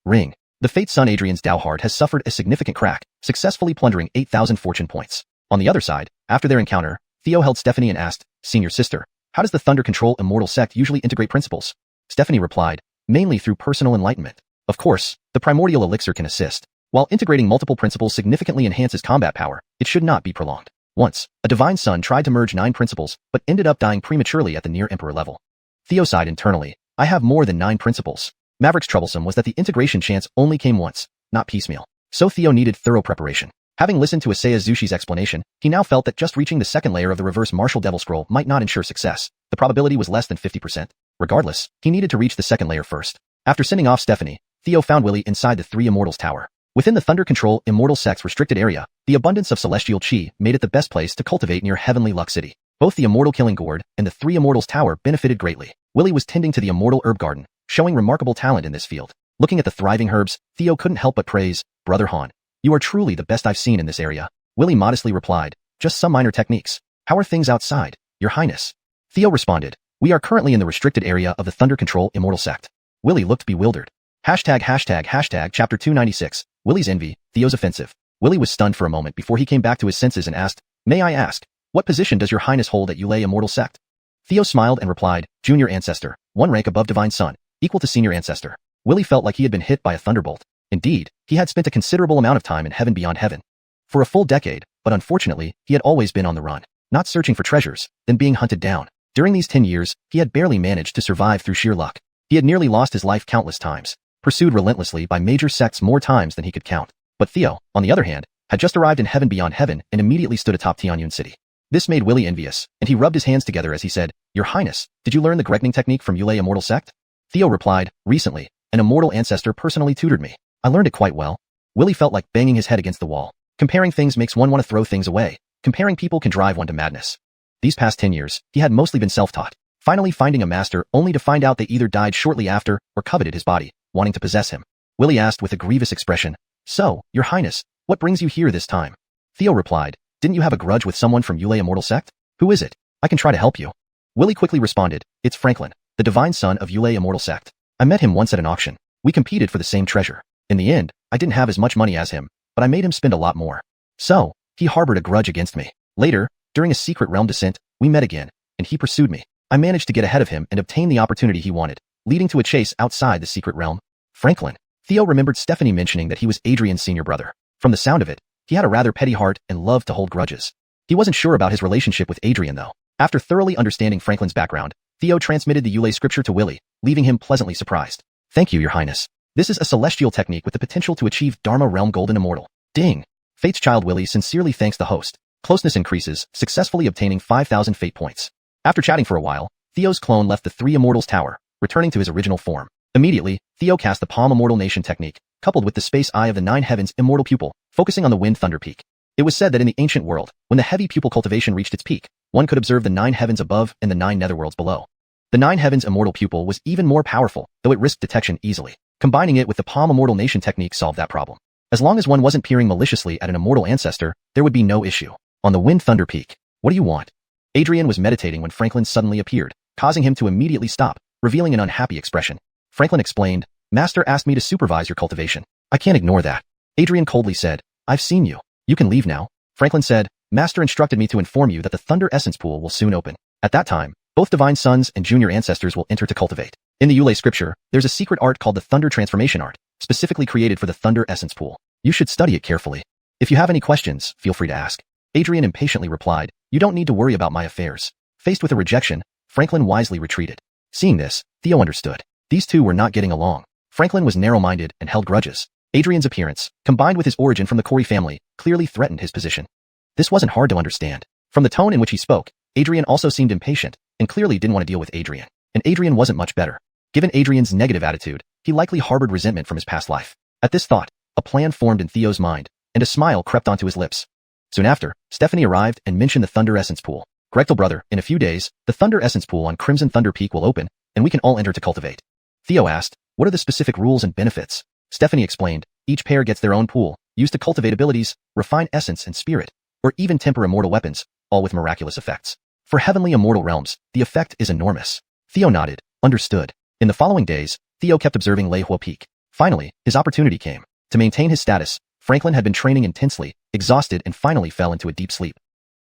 Ring. The Fate's son Adrian's Tao heart has suffered a significant crack, successfully plundering 8,000 fortune points. On the other side, after their encounter, Theo held Stephanie and asked, "Senior sister, how does the Thunder Control Immortal sect usually integrate principles?" Stephanie replied, "Mainly through personal enlightenment. Of course, the primordial elixir can assist. While integrating multiple principles significantly enhances combat power, it should not be prolonged." Once, a divine son tried to merge 9 principles, but ended up dying prematurely at the near emperor level. Theo sighed internally, "I have more than 9 principles." Maverick's troublesome was that the integration chance only came once, not piecemeal. So Theo needed thorough preparation. Having listened to Isaiah Zushi's explanation, he now felt that just reaching the second layer of the reverse martial devil scroll might not ensure success. The probability was less than 50%. Regardless, he needed to reach the second layer first. After sending off Stephanie, Theo found Willie inside the 3 Immortals Tower. Within the Thunder Control Immortal Sect's restricted area, the abundance of celestial chi made it the best place to cultivate near Heavenly Luck City. Both the Immortal Killing Gourd and the 3 Immortals Tower benefited greatly. Willie was tending to the Immortal Herb Garden, showing remarkable talent in this field. Looking at the thriving herbs, Theo couldn't help but praise, "Brother Han, you are truly the best I've seen in this area." Willie modestly replied, "Just some minor techniques. How are things outside, Your Highness?" Theo responded, "We are currently in the restricted area of the Thunder Control Immortal Sect. Willie looked bewildered. Chapter 296, Willie's Envy, Theo's Offensive. Willie was stunned for a moment before he came back to his senses and asked, "May I ask, what position does your highness hold at Yulei Immortal Sect?" Theo smiled and replied, "Junior Ancestor, one rank above Divine Son, equal to Senior Ancestor." Willie felt like he had been hit by a thunderbolt. Indeed, he had spent a considerable amount of time in Heaven Beyond Heaven. For a full decade, but unfortunately, he had always been on the run, not searching for treasures, then being hunted down. During these 10 years, he had barely managed to survive through sheer luck. He had nearly lost his life countless times, pursued relentlessly by major sects more times than he could count. But Theo, on the other hand, had just arrived in Heaven Beyond Heaven and immediately stood atop Tianyun City. This made Willie envious, and he rubbed his hands together as he said, "Your Highness, did you learn the Gregning technique from Yulei Immortal Sect?" Theo replied, "Recently, an immortal ancestor personally tutored me. I learned it quite well." Willie felt like banging his head against the wall. Comparing things makes one want to throw things away. Comparing people can drive one to madness. These past 10 years, he had mostly been self-taught, finally finding a master only to find out they either died shortly after or coveted his body, wanting to possess him. Willie asked with a grievous expression, "So, Your Highness, what brings you here this time?" Theo replied, "Didn't you have a grudge with someone from Yulei Immortal Sect? Who is it? I can try to help you." Willie quickly responded, "It's Franklin, the divine son of Yulei Immortal Sect. I met him once at an auction. We competed for the same treasure. In the end, I didn't have as much money as him, but I made him spend a lot more. So, he harbored a grudge against me. Later, during a secret realm descent, we met again, and he pursued me. I managed to get ahead of him and obtain the opportunity he wanted, leading to a chase outside the secret realm." Franklin. Theo remembered Stephanie mentioning that he was Adrian's senior brother. From the sound of it, he had a rather petty heart and loved to hold grudges. He wasn't sure about his relationship with Adrian though. After thoroughly understanding Franklin's background, Theo transmitted the Yulei scripture to Willie, leaving him pleasantly surprised. "Thank you, Your Highness. This is a celestial technique with the potential to achieve Dharma Realm Golden Immortal." Ding! Fate's child Willie sincerely thanks the host. Closeness increases, successfully obtaining 5,000 fate points. After chatting for a while, Theo's clone left the Three Immortals Tower, returning to his original form. Immediately, Theo cast the Palm Immortal Nation technique, coupled with the Space Eye of the Nine Heavens Immortal Pupil, focusing on the Wind Thunder Peak. It was said that in the ancient world, when the heavy pupil cultivation reached its peak, one could observe the 9 heavens above and the 9 netherworlds below. The 9 heavens Immortal Pupil was even more powerful, though it risked detection easily. Combining it with the Palm Immortal Nation technique solved that problem. As long as one wasn't peering maliciously at an immortal ancestor, there would be no issue. On the Wind Thunder Peak, what do you want? Adrian was meditating when Franklin suddenly appeared, causing him to immediately stop, revealing an unhappy expression. Franklin explained, "Master asked me to supervise your cultivation. I can't ignore that." Adrian coldly said, "I've seen you. You can leave now." Franklin said, "Master instructed me to inform you that the Thunder Essence Pool will soon open. At that time, both Divine Sons and Junior Ancestors will enter to cultivate. In the Yulei scripture, there's a secret art called the Thunder Transformation Art, specifically created for the Thunder Essence Pool. You should study it carefully. If you have any questions, feel free to ask." Adrian impatiently replied, "You don't need to worry about my affairs." Faced with a rejection, Franklin wisely retreated. Seeing this, Theo understood. These two were not getting along. Franklin was narrow-minded and held grudges. Adrian's appearance, combined with his origin from the Corey family, clearly threatened his position. This wasn't hard to understand. From the tone in which he spoke, Adrian also seemed impatient and clearly didn't want to deal with Adrian. And Adrian wasn't much better. Given Adrian's negative attitude, he likely harbored resentment from his past life. At this thought, a plan formed in Theo's mind, and a smile crept onto his lips. Soon after, Stephanie arrived and mentioned the Thunder Essence Pool. "Gregtal brother, in a few days, the Thunder Essence Pool on Crimson Thunder Peak will open, and we can all enter to cultivate." Theo asked, "What are the specific rules and benefits?" Stephanie explained, "Each pair gets their own pool, used to cultivate abilities, refine essence and spirit, or even temper immortal weapons, all with miraculous effects. For heavenly immortal realms, the effect is enormous." Theo nodded, understood. In the following days, Theo kept observing Lei Hua Peak. Finally, his opportunity came. To maintain his status, Franklin had been training intensely, exhausted, and finally fell into a deep sleep.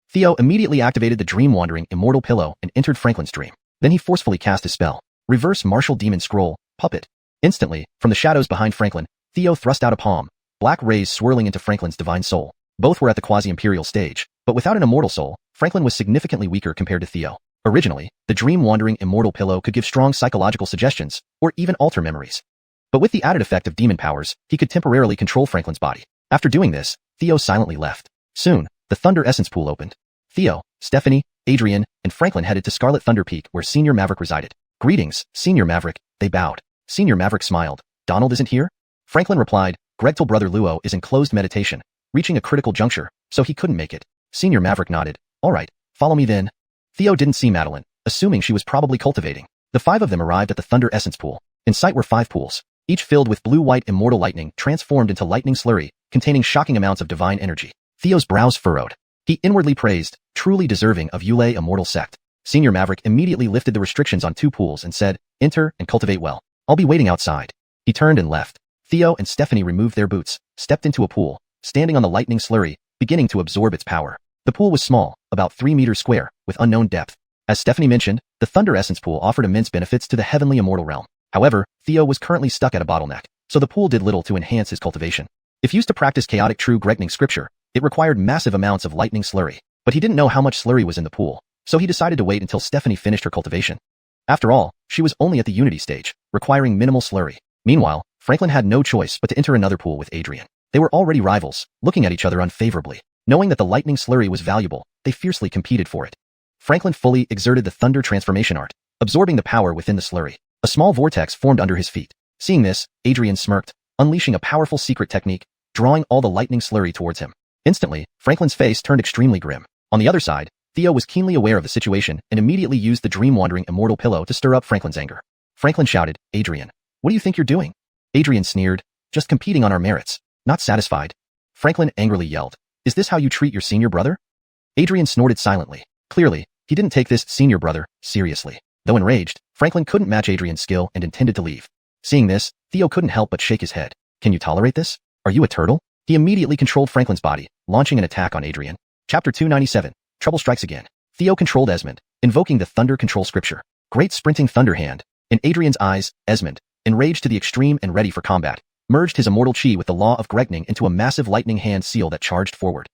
Theo immediately activated the dream-wandering immortal pillow and entered Franklin's dream. Then he forcefully cast his spell, Reverse Martial Demon Scroll, Puppet. Instantly, from the shadows behind Franklin, Theo thrust out a palm, black rays swirling into Franklin's divine soul. Both were at the quasi-imperial stage, but without an immortal soul, Franklin was significantly weaker compared to Theo. Originally, the dream-wandering immortal pillow could give strong psychological suggestions, or even alter memories. But with the added effect of demon powers, he could temporarily control Franklin's body. After doing this, Theo silently left. Soon, the Thunder Essence Pool opened. Theo, Stephanie, Adrian, and Franklin headed to Scarlet Thunder Peak where Senior Maverick resided. "Greetings, Senior Maverick," they bowed. Senior Maverick smiled. "Donald isn't here?" Franklin replied, "Gregtal brother Luo is in closed meditation, reaching a critical juncture, so he couldn't make it." Senior Maverick nodded. "All right, follow me then." Theo didn't see Madeline, assuming she was probably cultivating. The 5 of them arrived at the Thunder Essence Pool. In sight were 5 pools, each filled with blue-white immortal lightning transformed into lightning slurry, containing shocking amounts of divine energy. Theo's brows furrowed. He inwardly praised, truly deserving of Yulei Immortal Sect. Senior Maverick immediately lifted the restrictions on 2 pools and said, "Enter and cultivate well." I'll be waiting outside. He turned and left. Theo and Stephanie removed their boots, stepped into a pool, standing on the lightning slurry, beginning to absorb its power. The pool was small, about 3 meters square, with unknown depth. As Stephanie mentioned, the Thunder Essence pool offered immense benefits to the heavenly immortal realm. However, Theo was currently stuck at a bottleneck, so the pool did little to enhance his cultivation. If used to practice chaotic true Gregning scripture, it required massive amounts of lightning slurry, but he didn't know how much slurry was in the pool, so he decided to wait until Stephanie finished her cultivation. After all, she was only at the Unity stage, requiring minimal slurry. Meanwhile, Franklin had no choice but to enter another pool with Adrian. They were already rivals, looking at each other unfavorably. Knowing that the lightning slurry was valuable, they fiercely competed for it. Franklin fully exerted the thunder transformation art, absorbing the power within the slurry. A small vortex formed under his feet. Seeing this, Adrian smirked, unleashing a powerful secret technique, drawing all the lightning slurry towards him. Instantly, Franklin's face turned extremely grim. On the other side, Theo was keenly aware of the situation and immediately used the dream-wandering immortal pillow to stir up Franklin's anger. Franklin shouted, "Adrian, what do you think you're doing?" Adrian sneered, "Just competing on our merits." Not satisfied, Franklin angrily yelled, "Is this how you treat your senior brother?" Adrian snorted silently. Clearly, he didn't take this senior brother seriously. Though enraged, Franklin couldn't match Adrian's skill and intended to leave. Seeing this, Theo couldn't help but shake his head. "Can you tolerate this? Are you a turtle?" He immediately controlled Franklin's body, launching an attack on Adrian. Chapter 297, Trouble Strikes Again. Theo controlled Esmond, invoking the Thunder Control Scripture. Great sprinting thunder hand. In Adrian's eyes, Esmond, enraged to the extreme and ready for combat, merged his immortal chi with the law of Gregning into a massive lightning hand seal that charged forward.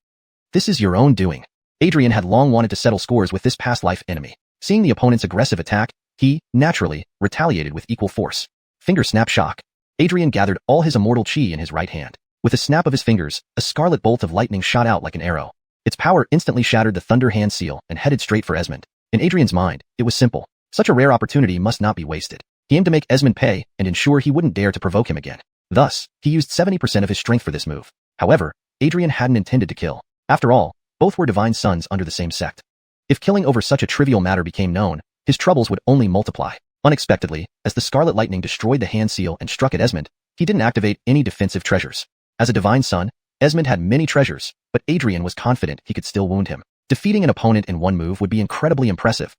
"This is your own doing." Adrian had long wanted to settle scores with this past life enemy. Seeing the opponent's aggressive attack, he, naturally, retaliated with equal force. Finger snap shock. Adrian gathered all his immortal chi in his right hand. With a snap of his fingers, a scarlet bolt of lightning shot out like an arrow. Its power instantly shattered the thunder hand seal and headed straight for Esmond. In Adrian's mind, it was simple. Such a rare opportunity must not be wasted. He aimed to make Esmond pay and ensure he wouldn't dare to provoke him again. Thus, he used 70% of his strength for this move. However, Adrian hadn't intended to kill. After all, both were divine sons under the same sect. If killing over such a trivial matter became known, his troubles would only multiply. Unexpectedly, as the scarlet lightning destroyed the hand seal and struck at Esmond, he didn't activate any defensive treasures. As a divine son, Esmond had many treasures, but Adrian was confident he could still wound him. Defeating an opponent in one move would be incredibly impressive.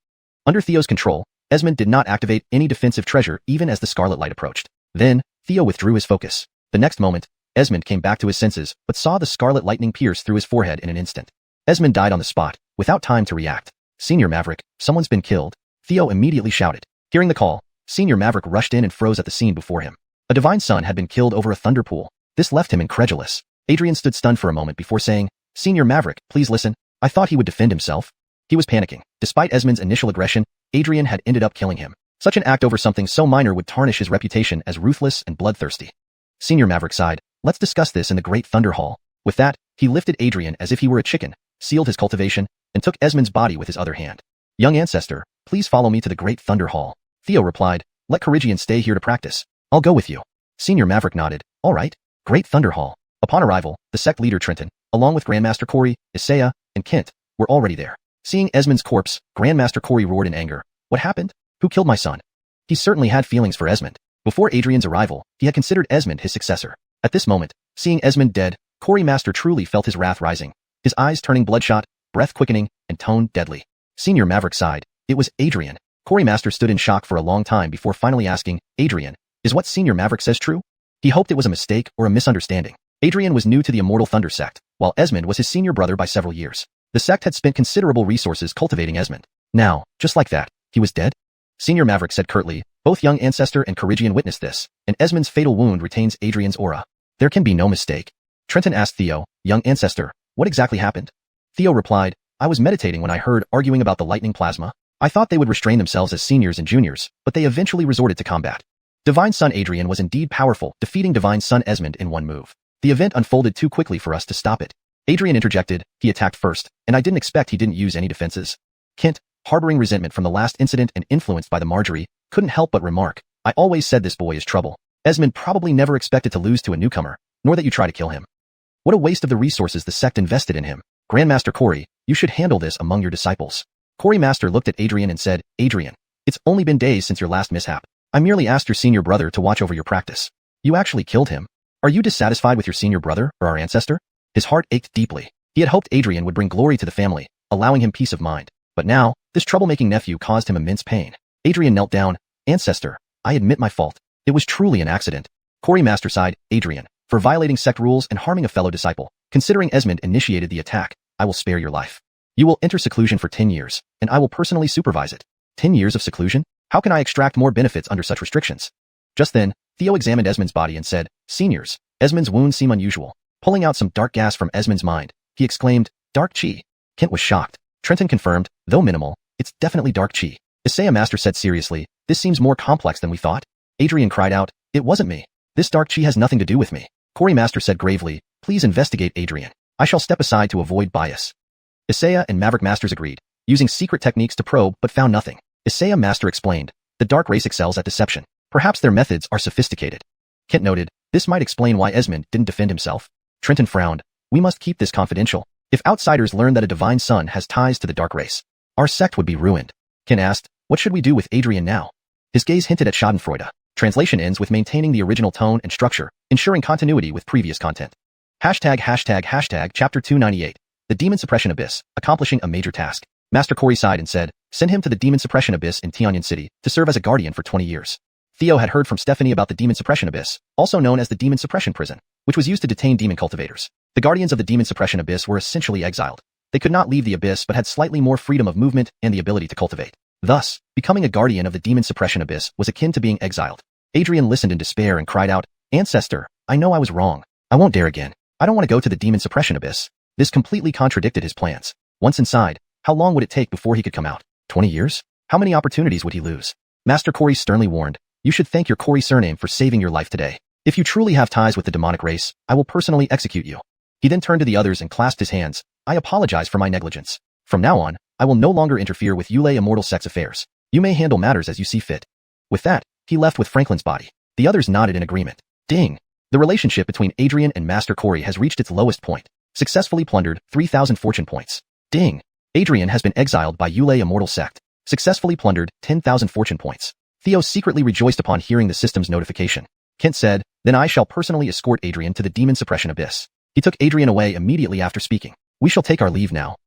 Under Theo's control, Esmond did not activate any defensive treasure even as the scarlet light approached. Then, Theo withdrew his focus. The next moment, Esmond came back to his senses, but saw the scarlet lightning pierce through his forehead in an instant. Esmond died on the spot, without time to react. "Senior Maverick, someone's been killed," Theo immediately shouted. Hearing the call, Senior Maverick rushed in and froze at the scene before him. A divine son had been killed over a thunder pool. This left him incredulous. Adrian stood stunned for a moment before saying, "Senior Maverick, please listen. I thought he would defend himself." He was panicking. Despite Esmond's initial aggression, Adrian had ended up killing him. Such an act over something so minor would tarnish his reputation as ruthless and bloodthirsty. Senior Maverick sighed, "Let's discuss this in the Great Thunder Hall." With that, he lifted Adrian as if he were a chicken, sealed his cultivation, and took Esmond's body with his other hand. "Young ancestor, please follow me to the Great Thunder Hall." Theo replied, "Let Corigian stay here to practice. I'll go with you." Senior Maverick nodded, "All right." Great Thunder Hall. Upon arrival, the sect leader Trenton, along with Grandmaster Corey, Isaiah, and Kent, were already there. Seeing Esmond's corpse, Grandmaster Corey roared in anger. "What happened? Who killed my son?" He certainly had feelings for Esmond. Before Adrian's arrival, he had considered Esmond his successor. At this moment, seeing Esmond dead, Corey Master truly felt his wrath rising, his eyes turning bloodshot, breath quickening, and tone deadly. Senior Maverick sighed. It was Adrian. Corey Master stood in shock for a long time before finally asking, "Adrian, is what Senior Maverick says true?" He hoped it was a mistake or a misunderstanding. Adrian was new to the Immortal Thunder sect, while Esmond was his senior brother by several years. The sect had spent considerable resources cultivating Esmond. Now, just like that, he was dead? Senior Maverick said curtly. Both young ancestor and Corigian witnessed this, and Esmond's fatal wound retains Adrian's aura. There can be no mistake. Trenton asked Theo, "Young ancestor, what exactly happened?" Theo replied, "I was meditating when I heard arguing about the lightning plasma. I thought they would restrain themselves as seniors and juniors, but they eventually resorted to combat. Divine Son Adrian was indeed powerful, defeating Divine Son Esmond in one move. The event unfolded too quickly for us to stop it." Adrian interjected, "He attacked first, and I didn't expect he didn't use any defenses." Kent, harboring resentment from the last incident and influenced by the Marjorie, couldn't help but remark, "I always said this boy is trouble. Esmond probably never expected to lose to a newcomer, nor that you try to kill him. What a waste of the resources the sect invested in him. Grandmaster Corey, you should handle this among your disciples." Corey Master looked at Adrian and said, "Adrian, it's only been days since your last mishap. I merely asked your senior brother to watch over your practice. You actually killed him. Are you dissatisfied with your senior brother or our ancestor?" His heart ached deeply. He had hoped Adrian would bring glory to the family, allowing him peace of mind. But now, this troublemaking nephew caused him immense pain. Adrian knelt down. "Ancestor, I admit my fault. It was truly an accident. Corey Master sighed, Adrian, for violating sect rules and harming a fellow disciple. Considering Esmond initiated the attack, I will spare your life. You will enter seclusion for 10 years, and I will personally supervise it. 10 years of seclusion? How can I extract more benefits under such restrictions? Just then, Theo examined Esmond's body and said, Seniors, Esmond's wounds seem unusual. Pulling out some dark gas from Esmond's mind, he exclaimed, Dark Chi. Kent was shocked. Trenton confirmed, though minimal, it's definitely dark Chi. Isaiah Master said seriously, this seems more complex than we thought. Adrian cried out, it wasn't me. This dark Chi has nothing to do with me. Corey Master said gravely, please investigate Adrian. I shall step aside to avoid bias. Isaiah and Maverick Masters agreed, using secret techniques to probe but found nothing. Isaiah Master explained, the dark race excels at deception. Perhaps their methods are sophisticated. Kent noted, this might explain why Esmond didn't defend himself. Trenton frowned, we must keep this confidential. If outsiders learn that a divine son has ties to the dark race, our sect would be ruined. Kent asked, what should we do with Adrian now? His gaze hinted at Schadenfreude. Translation ends with maintaining the original tone and structure, ensuring continuity with previous content. Chapter 298. The Demon Suppression Abyss, accomplishing a major task. Master Corey sighed and said, send him to the Demon Suppression Abyss in Tianyan City to serve as a guardian for 20 years. Theo had heard from Stephanie about the Demon Suppression Abyss, also known as the Demon Suppression Prison, which was used to detain demon cultivators. The guardians of the Demon Suppression Abyss were essentially exiled. They could not leave the abyss but had slightly more freedom of movement and the ability to cultivate. Thus, becoming a guardian of the Demon Suppression Abyss was akin to being exiled. Adrian listened in despair and cried out, Ancestor, I know I was wrong. I won't dare again. I don't want to go to the Demon Suppression Abyss. This completely contradicted his plans. Once inside, how long would it take before he could come out? 20 years? How many opportunities would he lose? Master Corey sternly warned, you should thank your Corey surname for saving your life today. If you truly have ties with the demonic race, I will personally execute you. He then turned to the others and clasped his hands. I apologize for my negligence. From now on, I will no longer interfere with Yulei Immortal Sect's affairs. You may handle matters as you see fit. With that, he left with Franklin's body. The others nodded in agreement. Ding! The relationship between Adrian and Master Corey has reached its lowest point. Successfully plundered 3,000 fortune points. Ding! Adrian has been exiled by Yulei Immortal Sect. Successfully plundered 10,000 fortune points. Theo secretly rejoiced upon hearing the system's notification. Kent said, then I shall personally escort Adrian to the Demon Suppression Abyss. He took Adrian away immediately after speaking. We shall take our leave now.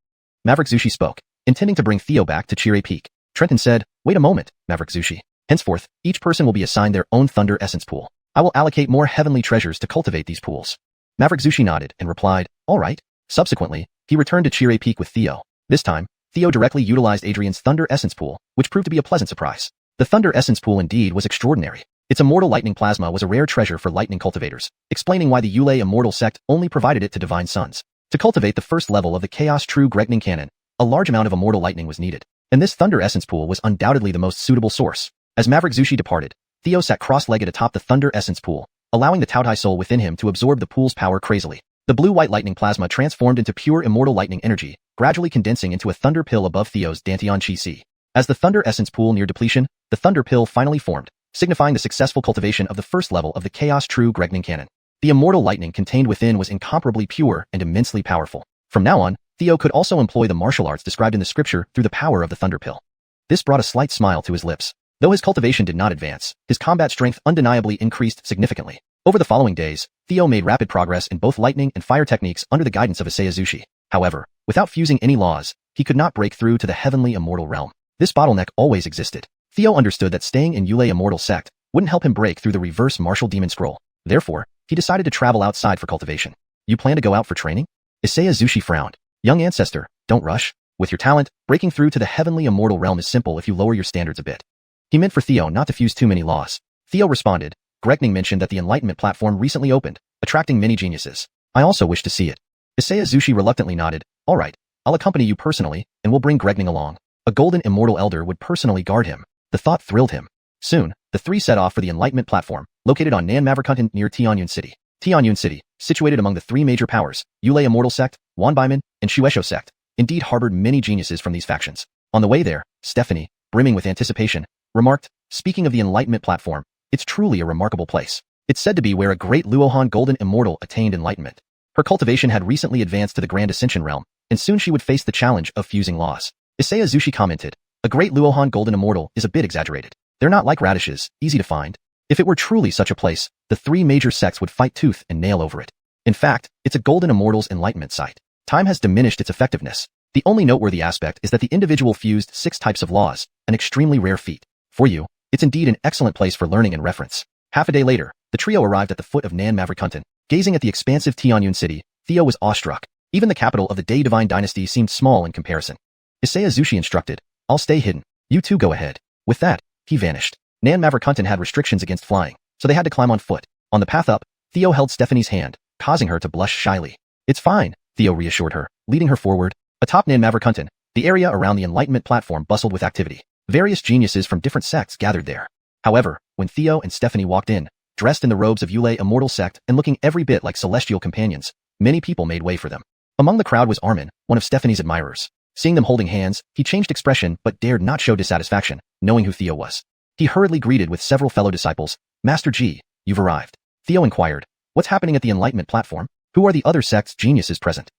Maverick Zushi spoke, intending to bring Theo back to Chire Peak. Trenton said, wait a moment, Maverick Zushi. Henceforth, each person will be assigned their own Thunder Essence pool. I will allocate more heavenly treasures to cultivate these pools. Maverick Zushi nodded and replied, all right. Subsequently, he returned to Chire Peak with Theo. This time, Theo directly utilized Adrian's Thunder Essence pool, which proved to be a pleasant surprise. The Thunder Essence pool indeed was extraordinary. Its immortal lightning plasma was a rare treasure for lightning cultivators, explaining why the Yulei Immortal Sect only provided it to divine sons. To cultivate the first level of the Chaos True Gregning Cannon, a large amount of immortal lightning was needed, and this Thunder Essence pool was undoubtedly the most suitable source. As Maverick Zushi departed, Theo sat cross-legged atop the Thunder Essence pool, allowing the Taotai soul within him to absorb the pool's power crazily. The blue-white lightning plasma transformed into pure immortal lightning energy, gradually condensing into a thunder pill above Theo's Dantian Chi Si. As the Thunder Essence pool neared depletion, the thunder pill finally formed, signifying the successful cultivation of the first level of the Chaos True Gregning Cannon. The immortal lightning contained within was incomparably pure and immensely powerful. From now on, Theo could also employ the martial arts described in the scripture through the power of the thunder pill. This brought a slight smile to his lips. Though his cultivation did not advance, his combat strength undeniably increased significantly. Over the following days, Theo made rapid progress in both lightning and fire techniques under the guidance of Isaiah Zushi. However, without fusing any laws, he could not break through to the heavenly immortal realm. This bottleneck always existed. Theo understood that staying in Yulei Immortal Sect wouldn't help him break through the reverse martial demon scroll. Therefore, he decided to travel outside for cultivation. You plan to go out for training? Isaiah Zushi frowned. Young ancestor, don't rush. With your talent, breaking through to the heavenly immortal realm is simple if you lower your standards a bit. He meant for Theo not to fuse too many laws. Theo responded, Gregning mentioned that the Enlightenment platform recently opened, attracting many geniuses. I also wish to see it. Isaiah Zushi reluctantly nodded, all right, I'll accompany you personally, and we'll bring Gregning along. A golden immortal elder would personally guard him. The thought thrilled him. Soon, the three set off for the Enlightenment platform, located on Nan Maverickunton near Tianyun City. Tianyun City, situated among the three major powers, Yulei Immortal Sect, Wanbaiman, and Shueisho Sect, indeed harbored many geniuses from these factions. On the way there, Stephanie, brimming with anticipation, remarked, speaking of the Enlightenment platform, it's truly a remarkable place. It's said to be where a great Luohan Golden Immortal attained enlightenment. Her cultivation had recently advanced to the Grand Ascension realm, and soon she would face the challenge of fusing laws. Isaiah Zushi commented, a great Luohan Golden Immortal is a bit exaggerated. They're not like radishes, easy to find. If it were truly such a place, the three major sects would fight tooth and nail over it. In fact, it's a Golden Immortal's enlightenment site. Time has diminished its effectiveness. The only noteworthy aspect is that the individual fused 6 types of laws, an extremely rare feat. For you, it's indeed an excellent place for learning and reference. Half a day later, the trio arrived at the foot of Nan Maverikunten. Gazing at the expansive Tianyun city, Theo was awestruck. Even the capital of the Day Divine dynasty seemed small in comparison. Isaya Zushi instructed, "I'll stay hidden. You two go ahead." With that, he vanished. Nan Maverikunten had restrictions against flying, so they had to climb on foot. On the path up, Theo held Stephanie's hand, causing her to blush shyly. "It's fine," Theo reassured her, leading her forward. Atop Nan Maverikunten, the area around the Enlightenment platform bustled with activity. Various geniuses from different sects gathered there. However, when Theo and Stephanie walked in, dressed in the robes of Yule Immortal Sect and looking every bit like celestial companions, many people made way for them. Among the crowd was Armin, one of Stephanie's admirers. Seeing them holding hands, he changed expression but dared not show dissatisfaction, knowing who Theo was. He hurriedly greeted with several fellow disciples. "Master G, you've arrived." Theo inquired, "What's happening at the Enlightenment platform? Who are the other sect's geniuses present?"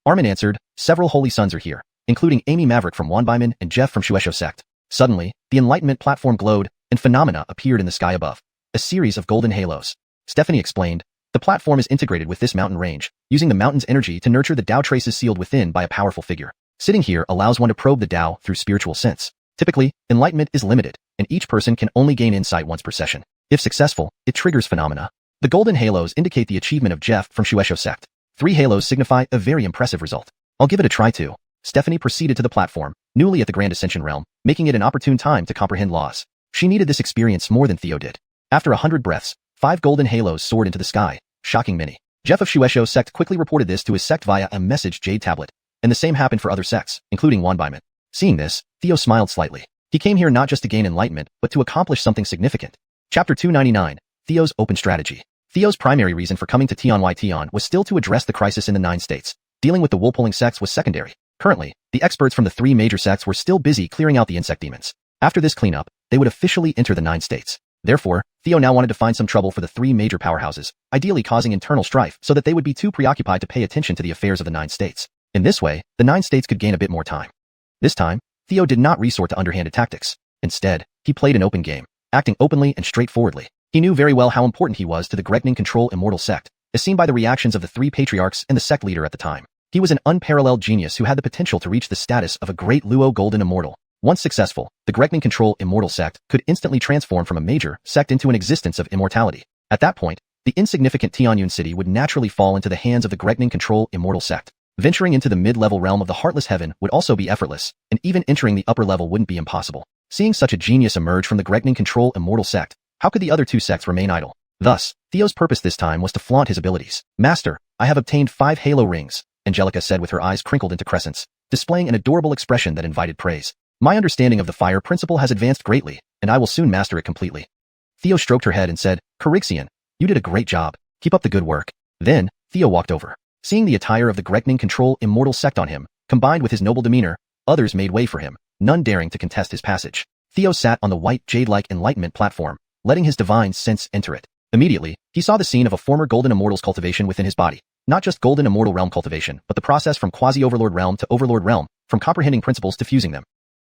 Armin answered, "Several holy sons are here, including Amy Maverick from Wanbaiman and Jeff from Shueisho sect." Suddenly, the Enlightenment platform glowed, and phenomena appeared in the sky above. A series of golden halos. Stephanie explained, "The platform is integrated with this mountain range, using the mountain's energy to nurture the Tao traces sealed within by a powerful figure. Sitting here allows one to probe the Tao through spiritual sense. Typically, enlightenment is limited, and each person can only gain insight once per session. If successful, it triggers phenomena. The golden halos indicate the achievement of Jeff from Shueisho sect. 3 halos signify a very impressive result. I'll give it a try too." Stephanie proceeded to the platform, newly at the Grand Ascension realm, making it an opportune time to comprehend laws. She needed this experience more than Theo did. After 100 breaths, 5 golden halos soared into the sky, shocking many. Jeff of Shueisho sect quickly reported this to his sect via a message jade tablet, and the same happened for other sects, including Wanbaiman. Seeing this, Theo smiled slightly. He came here not just to gain enlightenment, but to accomplish something significant. Chapter 299, Theo's Open Strategy. Theo's primary reason for coming to Tian was still to address the crisis in the 9 states. Dealing with the wool-pulling sects was secondary. Currently, the experts from the 3 major sects were still busy clearing out the insect demons. After this cleanup, they would officially enter the 9 states. Therefore, Theo now wanted to find some trouble for the 3 major powerhouses, ideally causing internal strife so that they would be too preoccupied to pay attention to the affairs of the 9 states. In this way, the 9 states could gain a bit more time. This time, Theo did not resort to underhanded tactics. Instead, he played an open game, acting openly and straightforwardly. He knew very well how important he was to the Gregning Control Immortal Sect, as seen by the reactions of the 3 patriarchs and the sect leader at the time. He was an unparalleled genius who had the potential to reach the status of a great Luo Golden Immortal. Once successful, the Gregning Control Immortal Sect could instantly transform from a major sect into an existence of immortality. At that point, the insignificant Tianyun city would naturally fall into the hands of the Gregning Control Immortal Sect. Venturing into the mid-level realm of the Heartless Heaven would also be effortless, and even entering the upper level wouldn't be impossible. Seeing such a genius emerge from the Gregning Control Immortal Sect, how could the other 2 sects remain idle? Thus, Theo's purpose this time was to flaunt his abilities. "Master, I have obtained 5 halo rings," Angelica said with her eyes crinkled into crescents, displaying an adorable expression that invited praise. "My understanding of the fire principle has advanced greatly, and I will soon master it completely." Theo stroked her head and said, "Carixian, you did a great job. Keep up the good work." Then, Theo walked over. Seeing the attire of the Gregning Control Immortal Sect on him, combined with his noble demeanor, others made way for him, none daring to contest his passage. Theo sat on the white jade-like enlightenment platform, letting his divine sense enter it. Immediately, he saw the scene of a former Golden Immortal's cultivation within his body. Not just Golden Immortal realm cultivation, but the process from quasi-overlord realm to overlord realm, from comprehending principles to fusing them.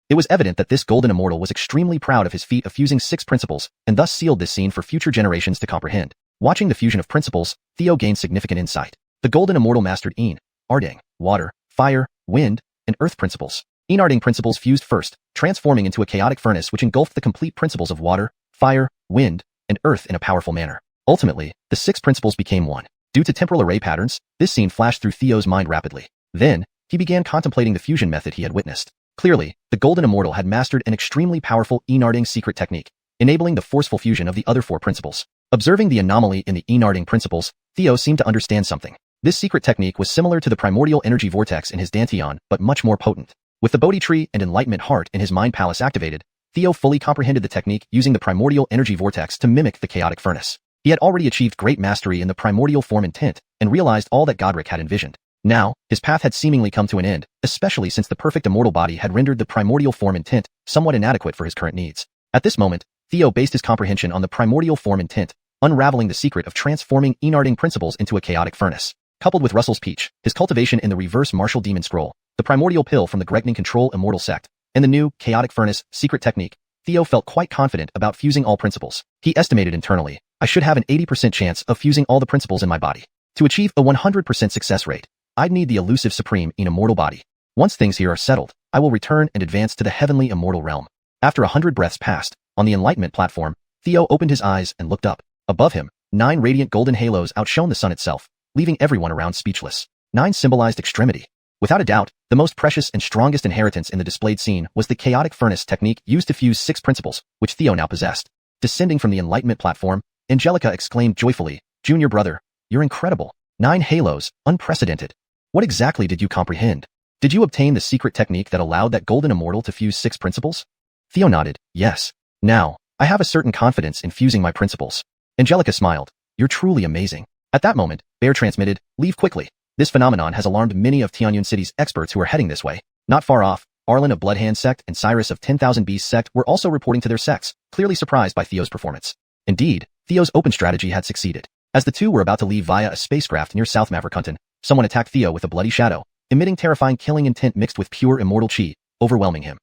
It was evident that this Golden Immortal was extremely proud of his feat of fusing 6 principles, and thus sealed this scene for future generations to comprehend. Watching the fusion of principles, Theo gained significant insight. The Golden Immortal mastered Een, Arding, water, fire, wind, and earth principles. Arding principles fused first, transforming into a chaotic furnace which engulfed the complete principles of water, fire, wind, and earth in a powerful manner. Ultimately, the 6 principles became one. Due to temporal array patterns, this scene flashed through Theo's mind rapidly. Then, he began contemplating the fusion method he had witnessed. Clearly, the Golden Immortal had mastered an extremely powerful Arding secret technique, enabling the forceful fusion of the other 4 principles. Observing the anomaly in the Arding principles, Theo seemed to understand something. This secret technique was similar to the primordial energy vortex in his Dantian, but much more potent. With the Bodhi tree and enlightenment heart in his mind palace activated, Theo fully comprehended the technique using the primordial energy vortex to mimic the chaotic furnace. He had already achieved great mastery in the primordial form intent, and realized all that Godric had envisioned. Now, his path had seemingly come to an end, especially since the perfect immortal body had rendered the primordial form intent somewhat inadequate for his current needs. At this moment, Theo based his comprehension on the primordial form intent, unraveling the secret of transforming Arding principles into a chaotic furnace. Coupled with Russell's Peach, his cultivation in the reverse martial demon scroll, the primordial pill from the Gregning Control Immortal Sect, and the new chaotic furnace secret technique, Theo felt quite confident about fusing all principles. He estimated internally, I should have an 80% chance of fusing all the principles in my body. To achieve a 100% success rate, I'd need the elusive supreme immortal body. Once things here are settled, I will return and advance to the heavenly immortal realm. After 100 breaths passed, on the enlightenment platform, Theo opened his eyes and looked up. Above him, 9 radiant golden halos outshone the sun itself, leaving everyone around speechless. 9 symbolized extremity. Without a doubt, the most precious and strongest inheritance in the displayed scene was the chaotic furnace technique used to fuse 6 principles, which Theo now possessed. Descending from the Enlightenment platform, Mangekyō exclaimed joyfully, "Junior brother, you're incredible. 9 halos, unprecedented. What exactly did you comprehend? Did you obtain the secret technique that allowed that golden immortal to fuse 6 principles?" Theo nodded, "Yes. Now, I have a certain confidence in fusing my principles." Mangekyō smiled, "You're truly amazing." At that moment, Bear transmitted, "Leave quickly. This phenomenon has alarmed many of Tianyun City's experts who are heading this way." Not far off, Arlen of Bloodhand sect and Cyrus of 10,000 Beasts sect were also reporting to their sects, clearly surprised by Theo's performance. Indeed, Theo's open strategy had succeeded. As the two were about to leave via a spacecraft near South Maverikuntan, someone attacked Theo with a bloody shadow, emitting terrifying killing intent mixed with pure immortal chi, overwhelming him.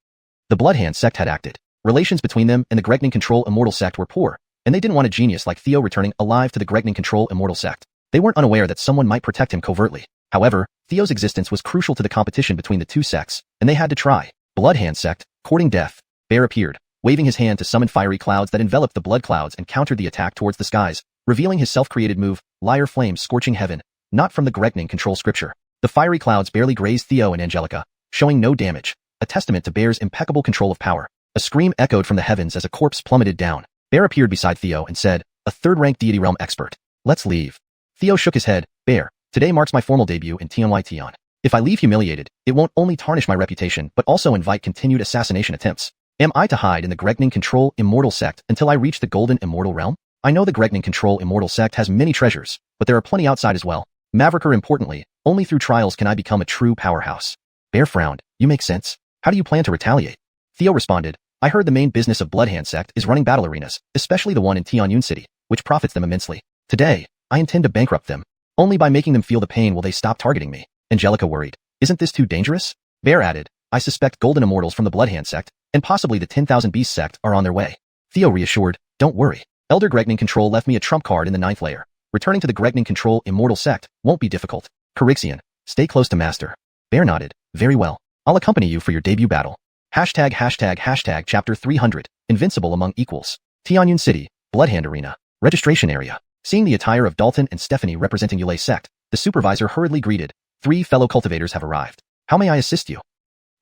The Bloodhand sect had acted. Relations between them and the Gregnan Control Immortal sect were poor, and they didn't want a genius like Theo returning alive to the Gregnan Control Immortal sect. They weren't unaware that someone might protect him covertly. However, Theo's existence was crucial to the competition between the two sects, and they had to try. Bloodhand sect, courting death. Bear appeared, waving his hand to summon fiery clouds that enveloped the blood clouds and countered the attack towards the skies, revealing his self-created move, Lyre Flame Scorching Heaven, not from the Gregnan Control scripture. The fiery clouds barely grazed Theo and Mangekyō, showing no damage, a testament to Bear's impeccable control of power. A scream echoed from the heavens as a corpse plummeted down. Bear appeared beside Theo and said, "A third-rank deity realm expert. Let's leave." Theo shook his head, "Bear, today marks my formal debut in Tianyun. If I leave humiliated, it won't only tarnish my reputation but also invite continued assassination attempts. Am I to hide in the Gregnan Control Immortal sect until I reach the Golden Immortal Realm? I know the Gregnan Control Immortal sect has many treasures, but there are plenty outside as well. Mavericker importantly, only through trials can I become a true powerhouse." Bear frowned, "You make sense. How do you plan to retaliate?" Theo responded, "I heard the main business of Bloodhand sect is running battle arenas, especially the one in Tianyun City, which profits them immensely. Today, I intend to bankrupt them. Only by making them feel the pain will they stop targeting me." Mangekyō worried, "Isn't this too dangerous?" Bear added, "I suspect golden immortals from the Bloodhand sect, and possibly the 10,000 Beasts sect are on their way." Theo reassured, "Don't worry. Elder Gregnan Control left me a trump card in the 9th layer. Returning to the Gregnan Control Immortal sect won't be difficult. Carixian, stay close to Master." Bear nodded, "Very well. I'll accompany you for your debut battle." Chapter 300, Invincible Among Equals. Tianyun City, Bloodhand Arena. Registration area. Seeing the attire of Dalton and Stephanie representing Yulei sect, the supervisor hurriedly greeted, "3 fellow cultivators have arrived. How may I assist you?"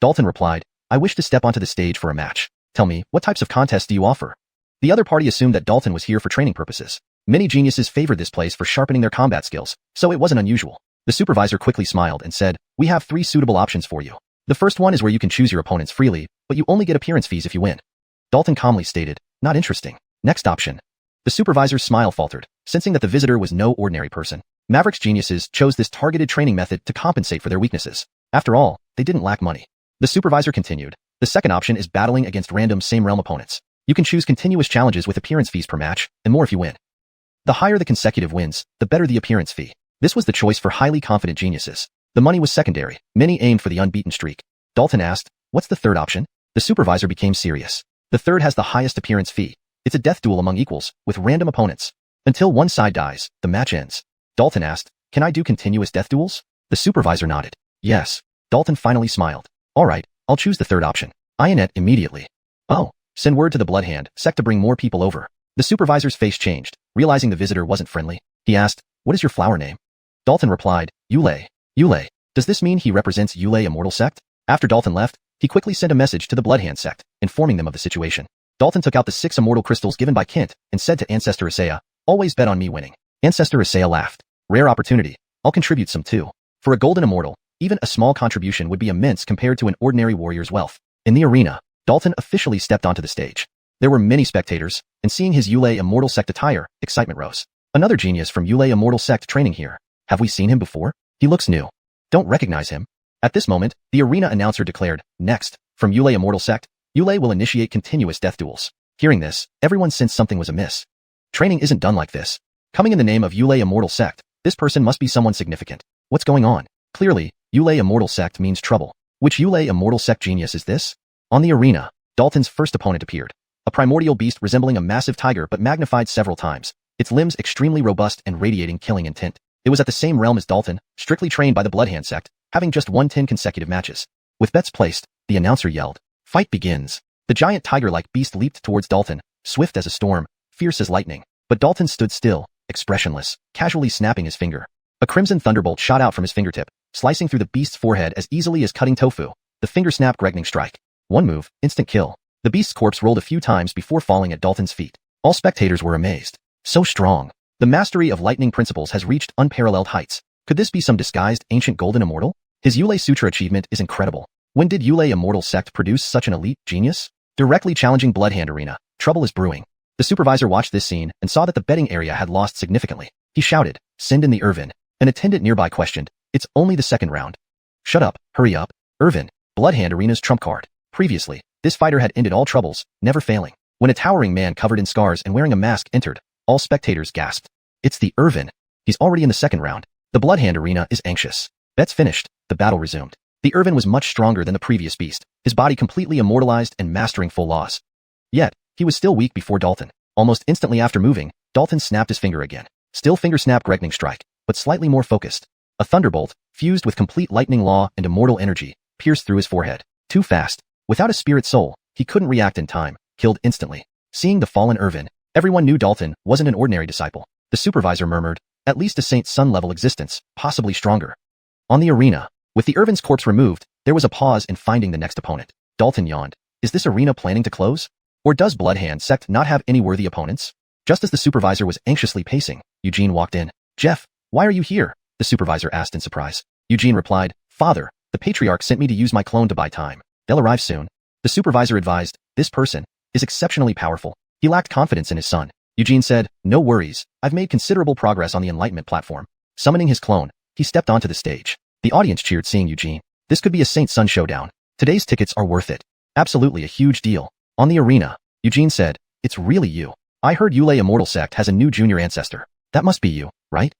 Dalton replied, "I wish to step onto the stage for a match. Tell me, what types of contests do you offer?" The other party assumed that Dalton was here for training purposes. Many geniuses favored this place for sharpening their combat skills, so it wasn't unusual. The supervisor quickly smiled and said, "We have 3 suitable options for you. The first one is where you can choose your opponents freely, but you only get appearance fees if you win." Dalton calmly stated, "Not interesting. Next option." The supervisor's smile faltered, sensing that the visitor was no ordinary person. Maverick's geniuses chose this targeted training method to compensate for their weaknesses. After all, they didn't lack money. The supervisor continued, "The second option is battling against random same-realm opponents. You can choose continuous challenges with appearance fees per match, and more if you win. The higher the consecutive wins, the better the appearance fee." This was the choice for highly confident geniuses. The money was secondary. Many aimed for the unbeaten streak. Dalton asked, "What's the third option?" The supervisor became serious. "The third has the highest appearance fee. It's a death duel among equals, with random opponents. Until one side dies, the match ends." Dalton asked, "Can I do continuous death duels?" The supervisor nodded. "Yes." Dalton finally smiled. "All right, I'll choose the third option. Ionet immediately." "Oh, send word to the Bloodhand sect to bring more people over." The supervisor's face changed, realizing the visitor wasn't friendly. He asked, "What is your flower name?" Dalton replied, "Yulei." "Yulei. Does this mean he represents Yulei Immortal sect?" After Dalton left, he quickly sent a message to the Bloodhand sect, informing them of the situation. Dalton took out the 6 immortal crystals given by Kent and said to Ancestor Isaiah, "Always bet on me winning." Ancestor Isaiah laughed. "Rare opportunity. I'll contribute some too." For a golden immortal, even a small contribution would be immense compared to an ordinary warrior's wealth. In the arena, Dalton officially stepped onto the stage. There were many spectators, and seeing his Yulei Immortal sect attire, excitement rose. "Another genius from Yulei Immortal sect training here. Have we seen him before? He looks new. Don't recognize him." At this moment, the arena announcer declared, "Next, from Yulei Immortal sect, Yulei will initiate continuous death duels." Hearing this, everyone sensed something was amiss. Training isn't done like this. Coming in the name of Yulei Immortal sect, this person must be someone significant. What's going on? Clearly, Yulei Immortal sect means trouble. Which Yulei Immortal sect genius is this? On the arena, Dalton's first opponent appeared. A primordial beast resembling a massive tiger but magnified several times. Its limbs extremely robust and radiating killing intent. It was at the same realm as Dalton, strictly trained by the Bloodhand sect, having just won 10 consecutive matches. With bets placed, the announcer yelled, "Fight begins." The giant tiger-like beast leaped towards Dalton, swift as a storm, fierce as lightning. But Dalton stood still, expressionless, casually snapping his finger. A crimson thunderbolt shot out from his fingertip, slicing through the beast's forehead as easily as cutting tofu. The finger snap Gregning strike. One move, instant kill. The beast's corpse rolled a few times before falling at Dalton's feet. All spectators were amazed. So strong. The mastery of lightning principles has reached unparalleled heights. Could this be some disguised ancient golden immortal? His Yulei Sutra achievement is incredible. When did Yulei Immortal Sect produce such an elite genius? Directly challenging Bloodhand Arena. Trouble is brewing. The supervisor watched this scene and saw that the betting area had lost significantly. He shouted, "Send in the Irvin." An attendant nearby questioned, "It's only the second round." "Shut up, hurry up." Irvin, Bloodhand Arena's trump card. Previously, this fighter had ended all troubles, never failing. When a towering man covered in scars and wearing a mask entered, all spectators gasped. "It's the Irvin. He's already in the second round." The Bloodhand Arena is anxious. Bets finished, the battle resumed. The Irvin was much stronger than the previous beast, his body completely immortalized and mastering full laws. Yet, he was still weak before Dalton. Almost instantly after moving, Dalton snapped his finger again. Still finger snap Gregning strike, but slightly more focused. A thunderbolt, fused with complete lightning law and immortal energy, pierced through his forehead. Too fast. Without a spirit soul, he couldn't react in time, killed instantly. Seeing the fallen Irvin, everyone knew Dalton wasn't an ordinary disciple. The supervisor murmured, "At least a Saint Sun level existence, possibly stronger." On the arena, with the Irvin's corpse removed, there was a pause in finding the next opponent. Dalton yawned. Is this arena planning to close? Or does Bloodhand Sect not have any worthy opponents? Just as the supervisor was anxiously pacing, Eugene walked in. "Jeff, why are you here?" the supervisor asked in surprise. Eugene replied, "Father, the Patriarch sent me to use my clone to buy time. They'll arrive soon." The supervisor advised, "This person is exceptionally powerful." He lacked confidence in his son. Eugene said, "No worries, I've made considerable progress on the Enlightenment platform." Summoning his clone, he stepped onto the stage. The audience cheered seeing Eugene. This could be a Saint Sun showdown. Today's tickets are worth it. Absolutely a huge deal. On the arena, Eugene said, "It's really you. I heard Yulei Immortal Sect has a new junior ancestor. That must be you, right?"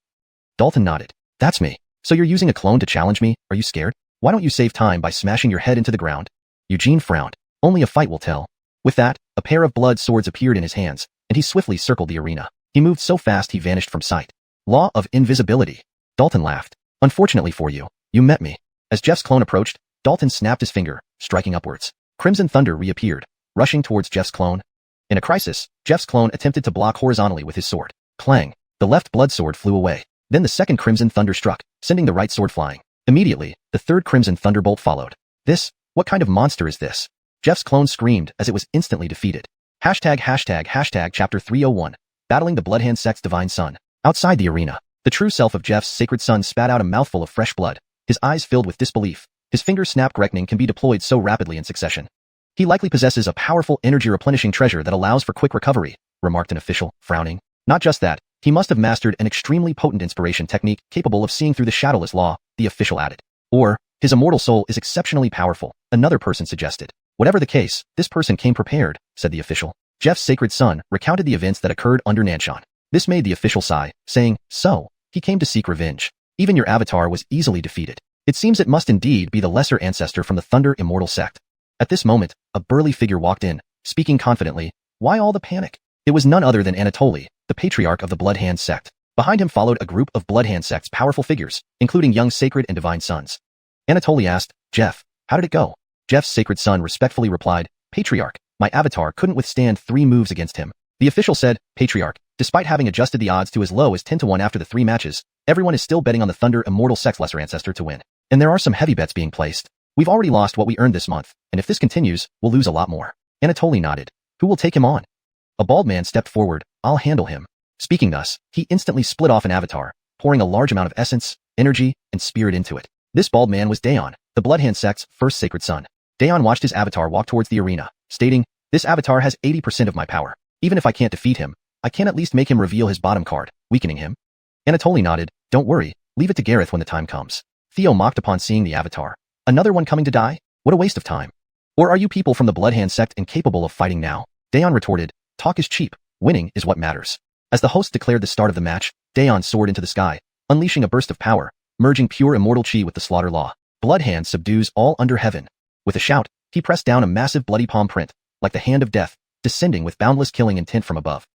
Dalton nodded. "That's me. So you're using a clone to challenge me? Are you scared? Why don't you save time by smashing your head into the ground?" Eugene frowned. "Only a fight will tell." With that, a pair of blood swords appeared in his hands, and he swiftly circled the arena. He moved so fast he vanished from sight. Law of invisibility. Dalton laughed. "Unfortunately for you, you met me." As Jeff's clone approached, Dalton snapped his finger, striking upwards. Crimson thunder reappeared, rushing towards Jeff's clone. In a crisis, Jeff's clone attempted to block horizontally with his sword. Clang! The left blood sword flew away. Then the second crimson thunder struck, sending the right sword flying. Immediately, the third crimson thunderbolt followed. What kind of monster is this? Jeff's clone screamed as it was instantly defeated. ##### Chapter 301. Battling the Bloodhand Sect's Divine Son. Outside the arena, the true self of Jeff's sacred son spat out a mouthful of fresh blood, his eyes filled with disbelief. His finger snap Gregning can be deployed so rapidly in succession. "He likely possesses a powerful energy replenishing treasure that allows for quick recovery," remarked an official, frowning. "Not just that, he must have mastered an extremely potent inspiration technique capable of seeing through the shadowless law," the official added. "Or, his immortal soul is exceptionally powerful," another person suggested. "Whatever the case, this person came prepared," said the official. Jeff's sacred son recounted the events that occurred under Nanshan. This made the official sigh, saying, "So, he came to seek revenge. Even your avatar was easily defeated. It seems it must indeed be the lesser ancestor from the Thunder Immortal Sect." At this moment, a burly figure walked in, speaking confidently. Why all the panic? It was none other than Anatoly, the patriarch of the Bloodhand Sect. Behind him followed a group of Bloodhand Sect's powerful figures, including young sacred and divine sons. Anatoly asked, "Jeff, how did it go?" Jeff's sacred son respectfully replied, "Patriarch, my avatar couldn't withstand 3 moves against him." The official said, "Patriarch, despite having adjusted the odds to as low as 10-1 after the 3 matches, everyone is still betting on the Thunder Immortal Sect's lesser ancestor to win. And there are some heavy bets being placed. We've already lost what we earned this month, and if this continues, we'll lose a lot more." Anatoly nodded. "Who will take him on?" A bald man stepped forward. "I'll handle him." Speaking thus, he instantly split off an avatar, pouring a large amount of essence, energy, and spirit into it. This bald man was Daeon, the Bloodhand Sect's first sacred son. Daeon watched his avatar walk towards the arena, stating, "This avatar has 80% of my power. Even if I can't defeat him, I can at least make him reveal his bottom card, weakening him." Anatoly nodded. "Don't worry, leave it to Gareth when the time comes." Theo mocked upon seeing the avatar. "Another one coming to die? What a waste of time. Or are you people from the Bloodhand Sect incapable of fighting now?" Daeon retorted, "Talk is cheap, winning is what matters." As the host declared the start of the match, Daeon soared into the sky, unleashing a burst of power, merging pure immortal chi with the slaughter law. Bloodhand subdues all under heaven. With a shout, he pressed down a massive bloody palm print, like the hand of death, descending with boundless killing intent from above.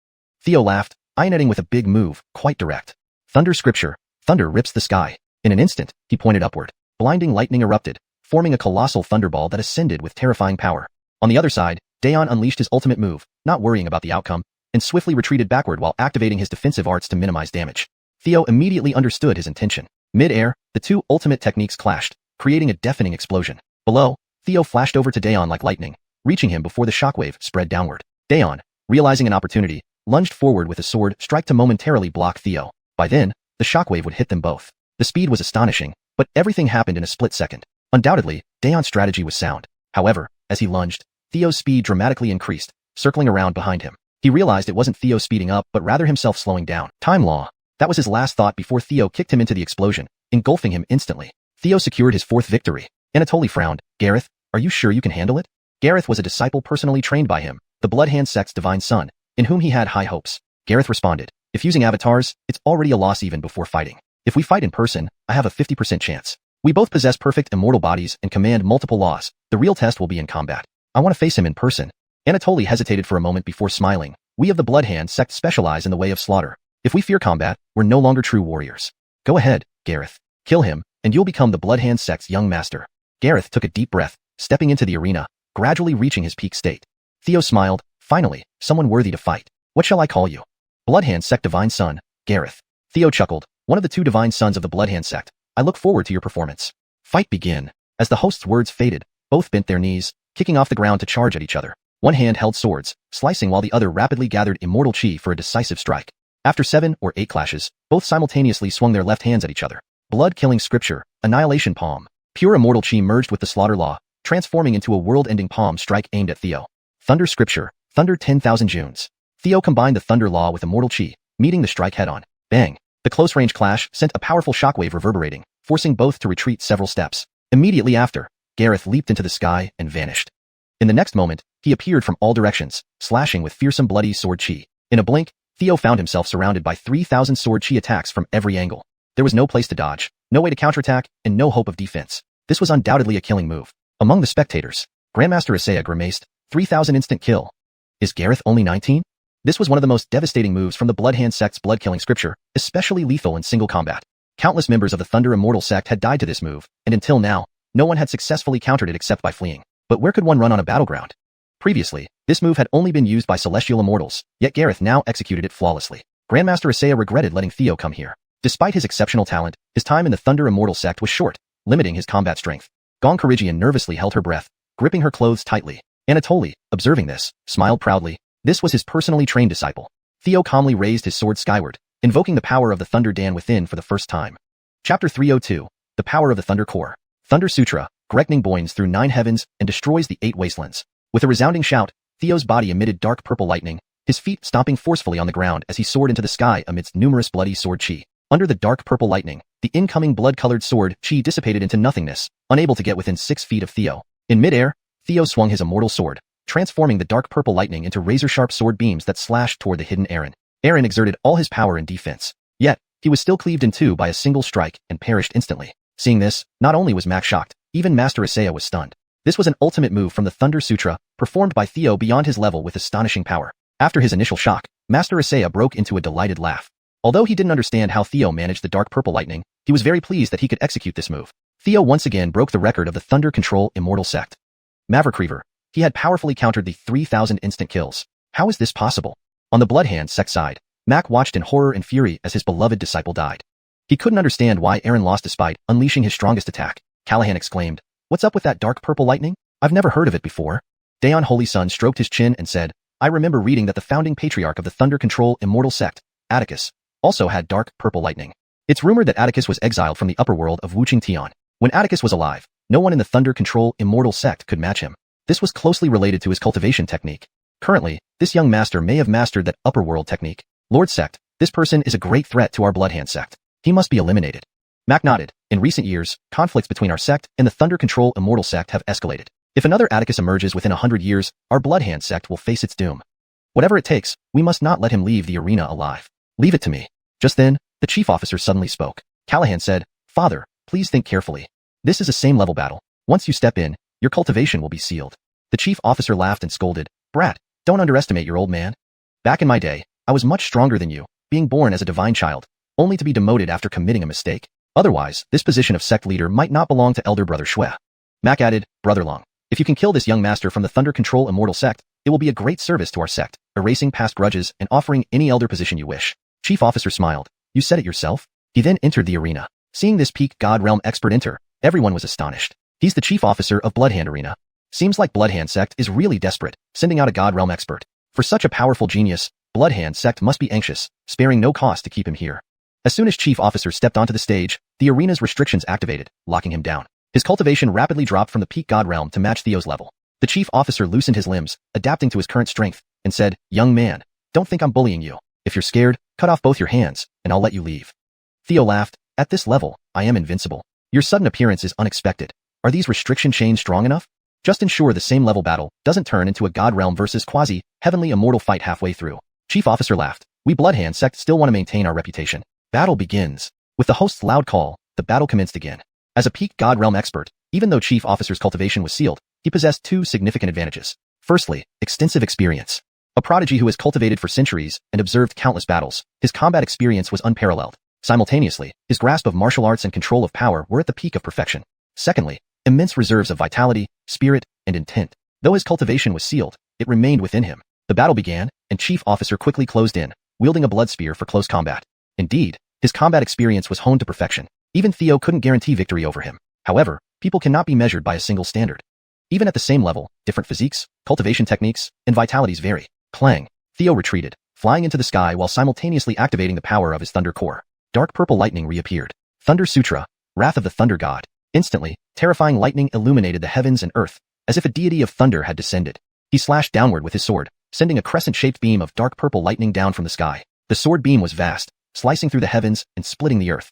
Theo laughed, ioneting with a big move, quite direct. Thunder scripture, thunder rips the sky. In an instant, he pointed upward. Blinding lightning erupted, forming a colossal thunderball that ascended with terrifying power. On the other side, Daeon unleashed his ultimate move, not worrying about the outcome. and swiftly retreated backward while activating his defensive arts to minimize damage. Theo immediately understood his intention. Mid-air, the two ultimate techniques clashed, creating a deafening explosion. Below, Theo flashed over to Daeon like lightning, reaching him before the shockwave spread downward. Daeon, realizing an opportunity, lunged forward with a sword strike to momentarily block Theo. By then, the shockwave would hit them both. The speed was astonishing, but everything happened in a split second. Undoubtedly, Daeon's strategy was sound. However, as he lunged, Theo's speed dramatically increased, circling around behind him. He realized it wasn't Theo speeding up but rather himself slowing down. Time law. That was his last thought before Theo kicked him into the explosion, engulfing him instantly. Theo secured his fourth victory. Anatoly frowned. Gareth, are you sure you can handle it? Gareth was a disciple personally trained by him, the Bloodhand sect's divine son, in whom he had high hopes. Gareth responded, if using avatars, it's already a loss even before fighting. If we fight in person, I have a 50% chance. We both possess perfect immortal bodies and command multiple laws. The real test will be in combat. I want to face him in person. Anatoly hesitated for a moment before smiling. We of the Bloodhand sect specialize in the way of slaughter. If we fear combat, we're no longer true warriors. Go ahead, Gareth. Kill him, and you'll become the Bloodhand sect's young master. Gareth took a deep breath, stepping into the arena, gradually reaching his peak state. Theo smiled. Finally, someone worthy to fight. What shall I call you? Bloodhand sect divine son, Gareth. Theo chuckled. One of the two divine sons of the Bloodhand sect. I look forward to your performance. Fight begin. As the host's words faded, both bent their knees, kicking off the ground to charge at each other. One hand held swords, slicing while the other rapidly gathered immortal chi for a decisive strike. After 7 or 8 clashes, both simultaneously swung their left hands at each other. Blood-killing scripture, annihilation palm. Pure immortal chi merged with the slaughter law, transforming into a world-ending palm strike aimed at Theo. Thunder scripture, thunder 10,000 Junes. Theo combined the thunder law with immortal chi, meeting the strike head-on. Bang! The close-range clash sent a powerful shockwave reverberating, forcing both to retreat several steps. Immediately after, Gareth leaped into the sky and vanished. In the next moment, he appeared from all directions, slashing with fearsome bloody sword chi. In a blink, Theo found himself surrounded by 3,000 sword chi attacks from every angle. There was no place to dodge, no way to counterattack, and no hope of defense. This was undoubtedly a killing move. Among the spectators, Grandmaster Isaiah grimaced, 3,000 instant kill. Is Gareth only 19? This was one of the most devastating moves from the Bloodhand sect's blood-killing scripture, especially lethal in single combat. Countless members of the Thunder Immortal sect had died to this move, and until now, no one had successfully countered it except by fleeing. But where could one run on a battleground? Previously, this move had only been used by celestial immortals, yet Gareth now executed it flawlessly. Grandmaster Isaiah regretted letting Theo come here. Despite his exceptional talent, his time in the Thunder Immortal sect was short, limiting his combat strength. Gong Karigian nervously held her breath, gripping her clothes tightly. Anatoly, observing this, smiled proudly. This was his personally trained disciple. Theo calmly raised his sword skyward, invoking the power of the Thunder Dan within for the first time. Chapter 302, The Power of the Thunder Core. Thunder Sutra, Grekning boins through 9 heavens and destroys the 8 wastelands. With a resounding shout, Theo's body emitted dark purple lightning, his feet stomping forcefully on the ground as he soared into the sky amidst numerous bloody sword chi. Under the dark purple lightning, the incoming blood-colored sword chi dissipated into nothingness, unable to get within 6 feet of Theo. In midair, Theo swung his immortal sword, transforming the dark purple lightning into razor-sharp sword beams that slashed toward the hidden Eren. Eren exerted all his power in defense. Yet, he was still cleaved in two by a single strike and perished instantly. Seeing this, not only was Mac shocked, even Master Isaiah was stunned. This was an ultimate move from the Thunder Sutra, performed by Theo beyond his level with astonishing power. After his initial shock, Master Isaiah broke into a delighted laugh. Although he didn't understand how Theo managed the dark purple lightning, he was very pleased that he could execute this move. Theo once again broke the record of the Thunder Control Immortal Sect. Maverick Reaver. He had powerfully countered the 3,000 instant kills. How is this possible? On the Bloodhand sect side, Mac watched in horror and fury as his beloved disciple died. He couldn't understand why Eren lost despite unleashing his strongest attack. Callahan exclaimed, "What's up with that dark purple lightning? I've never heard of it before." Daeon Holy Sun stroked his chin and said, "I remember reading that the founding patriarch of the Thunder Control Immortal Sect, Atticus, also had dark purple lightning. It's rumored that Atticus was exiled from the upper world of Wuching Tian. When Atticus was alive, no one in the Thunder Control Immortal Sect could match him. This was closely related to his cultivation technique. Currently, this young master may have mastered that upper world technique. Lord Sect, this person is a great threat to our Bloodhand sect. He must be eliminated." Mac nodded. In recent years, conflicts between our sect and the Thunder Control Immortal Sect have escalated. If another Atticus emerges within 100 years, our Bloodhand sect will face its doom. Whatever it takes, we must not let him leave the arena alive. Leave it to me. Just then, the chief officer suddenly spoke. Callahan said, "Father, please think carefully. This is a same-level battle. Once you step in, your cultivation will be sealed." The chief officer laughed and scolded, "Brat, don't underestimate your old man. Back in my day, I was much stronger than you, being born as a divine child, only to be demoted after committing a mistake. Otherwise, this position of sect leader might not belong to elder brother Shui." Mac added, "Brother Long, If you can kill this young master from the Thunder Control Immortal sect, it will be a great service to our sect, erasing past grudges and offering any elder position you wish. Chief Officer smiled. You said it yourself? He then entered the arena. Seeing this peak God Realm expert enter, everyone was astonished. He's the Chief Officer of Bloodhand Arena. Seems like Bloodhand sect is really desperate, sending out a God Realm expert. For such a powerful genius, Bloodhand sect must be anxious, sparing no cost to keep him here. As soon as Chief Officer stepped onto the stage, the arena's restrictions activated, locking him down. His cultivation rapidly dropped from the peak God Realm to match Theo's level. The Chief Officer loosened his limbs, adapting to his current strength, and said, Young man, don't think I'm bullying you. If you're scared, cut off both your hands, and I'll let you leave. Theo laughed. At this level, I am invincible. Your sudden appearance is unexpected. Are these restriction chains strong enough? Just ensure the same level battle doesn't turn into a God Realm versus quasi-heavenly immortal fight halfway through. Chief Officer laughed. We Bloodhand sect still want to maintain our reputation. Battle begins. With the host's loud call, the battle commenced again. As a peak God Realm expert, even though Chief Officer's cultivation was sealed, he possessed two significant advantages. Firstly, extensive experience. A prodigy who has cultivated for centuries and observed countless battles, his combat experience was unparalleled. Simultaneously, his grasp of martial arts and control of power were at the peak of perfection. Secondly, immense reserves of vitality, spirit, and intent. Though his cultivation was sealed, it remained within him. The battle began, and Chief Officer quickly closed in, wielding a blood spear for close combat. Indeed, his combat experience was honed to perfection. Even Theo couldn't guarantee victory over him. However, people cannot be measured by a single standard. Even at the same level, different physiques, cultivation techniques, and vitalities vary. Clang. Theo retreated, flying into the sky while simultaneously activating the power of his thunder core. Dark purple lightning reappeared. Thunder Sutra, Wrath of the Thunder God. Instantly, terrifying lightning illuminated the heavens and earth, as if a deity of thunder had descended. He slashed downward with his sword, sending a crescent-shaped beam of dark purple lightning down from the sky. The sword beam was vast, slicing through the heavens and splitting the earth.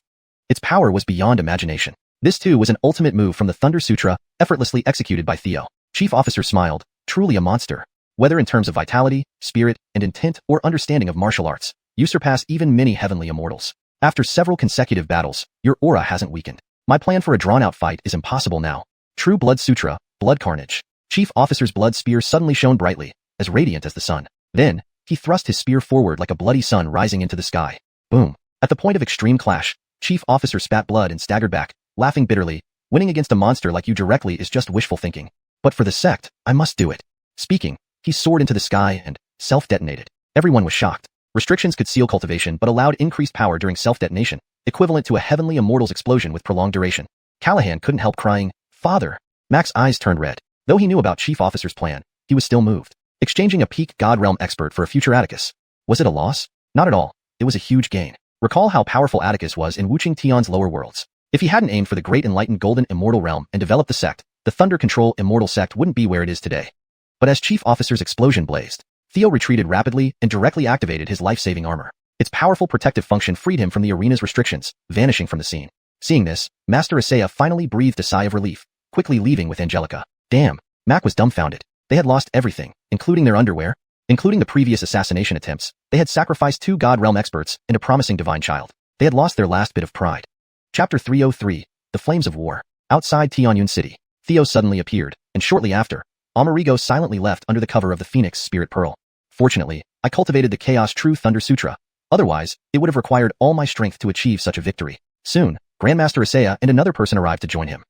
Its power was beyond imagination. This too was an ultimate move from the Thunder Sutra, effortlessly executed by Theo. Chief Officer smiled. Truly a monster. Whether in terms of vitality, spirit, and intent or understanding of martial arts, you surpass even many heavenly immortals. After several consecutive battles, your aura hasn't weakened. My plan for a drawn-out fight is impossible now. True Blood Sutra, Blood Carnage. Chief Officer's blood spear suddenly shone brightly, as radiant as the sun. Then, he thrust his spear forward like a bloody sun rising into the sky. Boom. At the point of extreme clash, Chief Officer spat blood and staggered back, laughing bitterly. Winning against a monster like you directly is just wishful thinking. But for the sect, I must do it. Speaking, he soared into the sky and self-detonated. Everyone was shocked. Restrictions could seal cultivation but allowed increased power during self-detonation, equivalent to a heavenly immortal's explosion with prolonged duration. Callahan couldn't help crying, Father. Mac's eyes turned red. Though he knew about Chief Officer's plan, he was still moved. Exchanging a peak God Realm expert for a future Atticus. Was it a loss? Not at all. It was a huge gain. Recall how powerful Atticus was in Wuching Tian's lower worlds. If he hadn't aimed for the great enlightened golden immortal realm and developed the sect, the Thunder Control Immortal sect wouldn't be where it is today. But as Chief Officer's explosion blazed, Theo retreated rapidly and directly activated his life-saving armor. Its powerful protective function freed him from the arena's restrictions, vanishing from the scene. Seeing this, Master Isaiah finally breathed a sigh of relief, quickly leaving with Angelica. Damn, Mac was dumbfounded. They had lost everything, including their underwear. Including the previous assassination attempts, they had sacrificed 2 God Realm experts and a promising divine child. They had lost their last bit of pride. Chapter 303, The Flames of War. Outside Tianyun City, Theo suddenly appeared, and shortly after, Amerigo silently left under the cover of the Phoenix Spirit Pearl. Fortunately, I cultivated the Chaos True Thunder Sutra. Otherwise, it would have required all my strength to achieve such a victory. Soon, Grandmaster Isaiah and another person arrived to join him.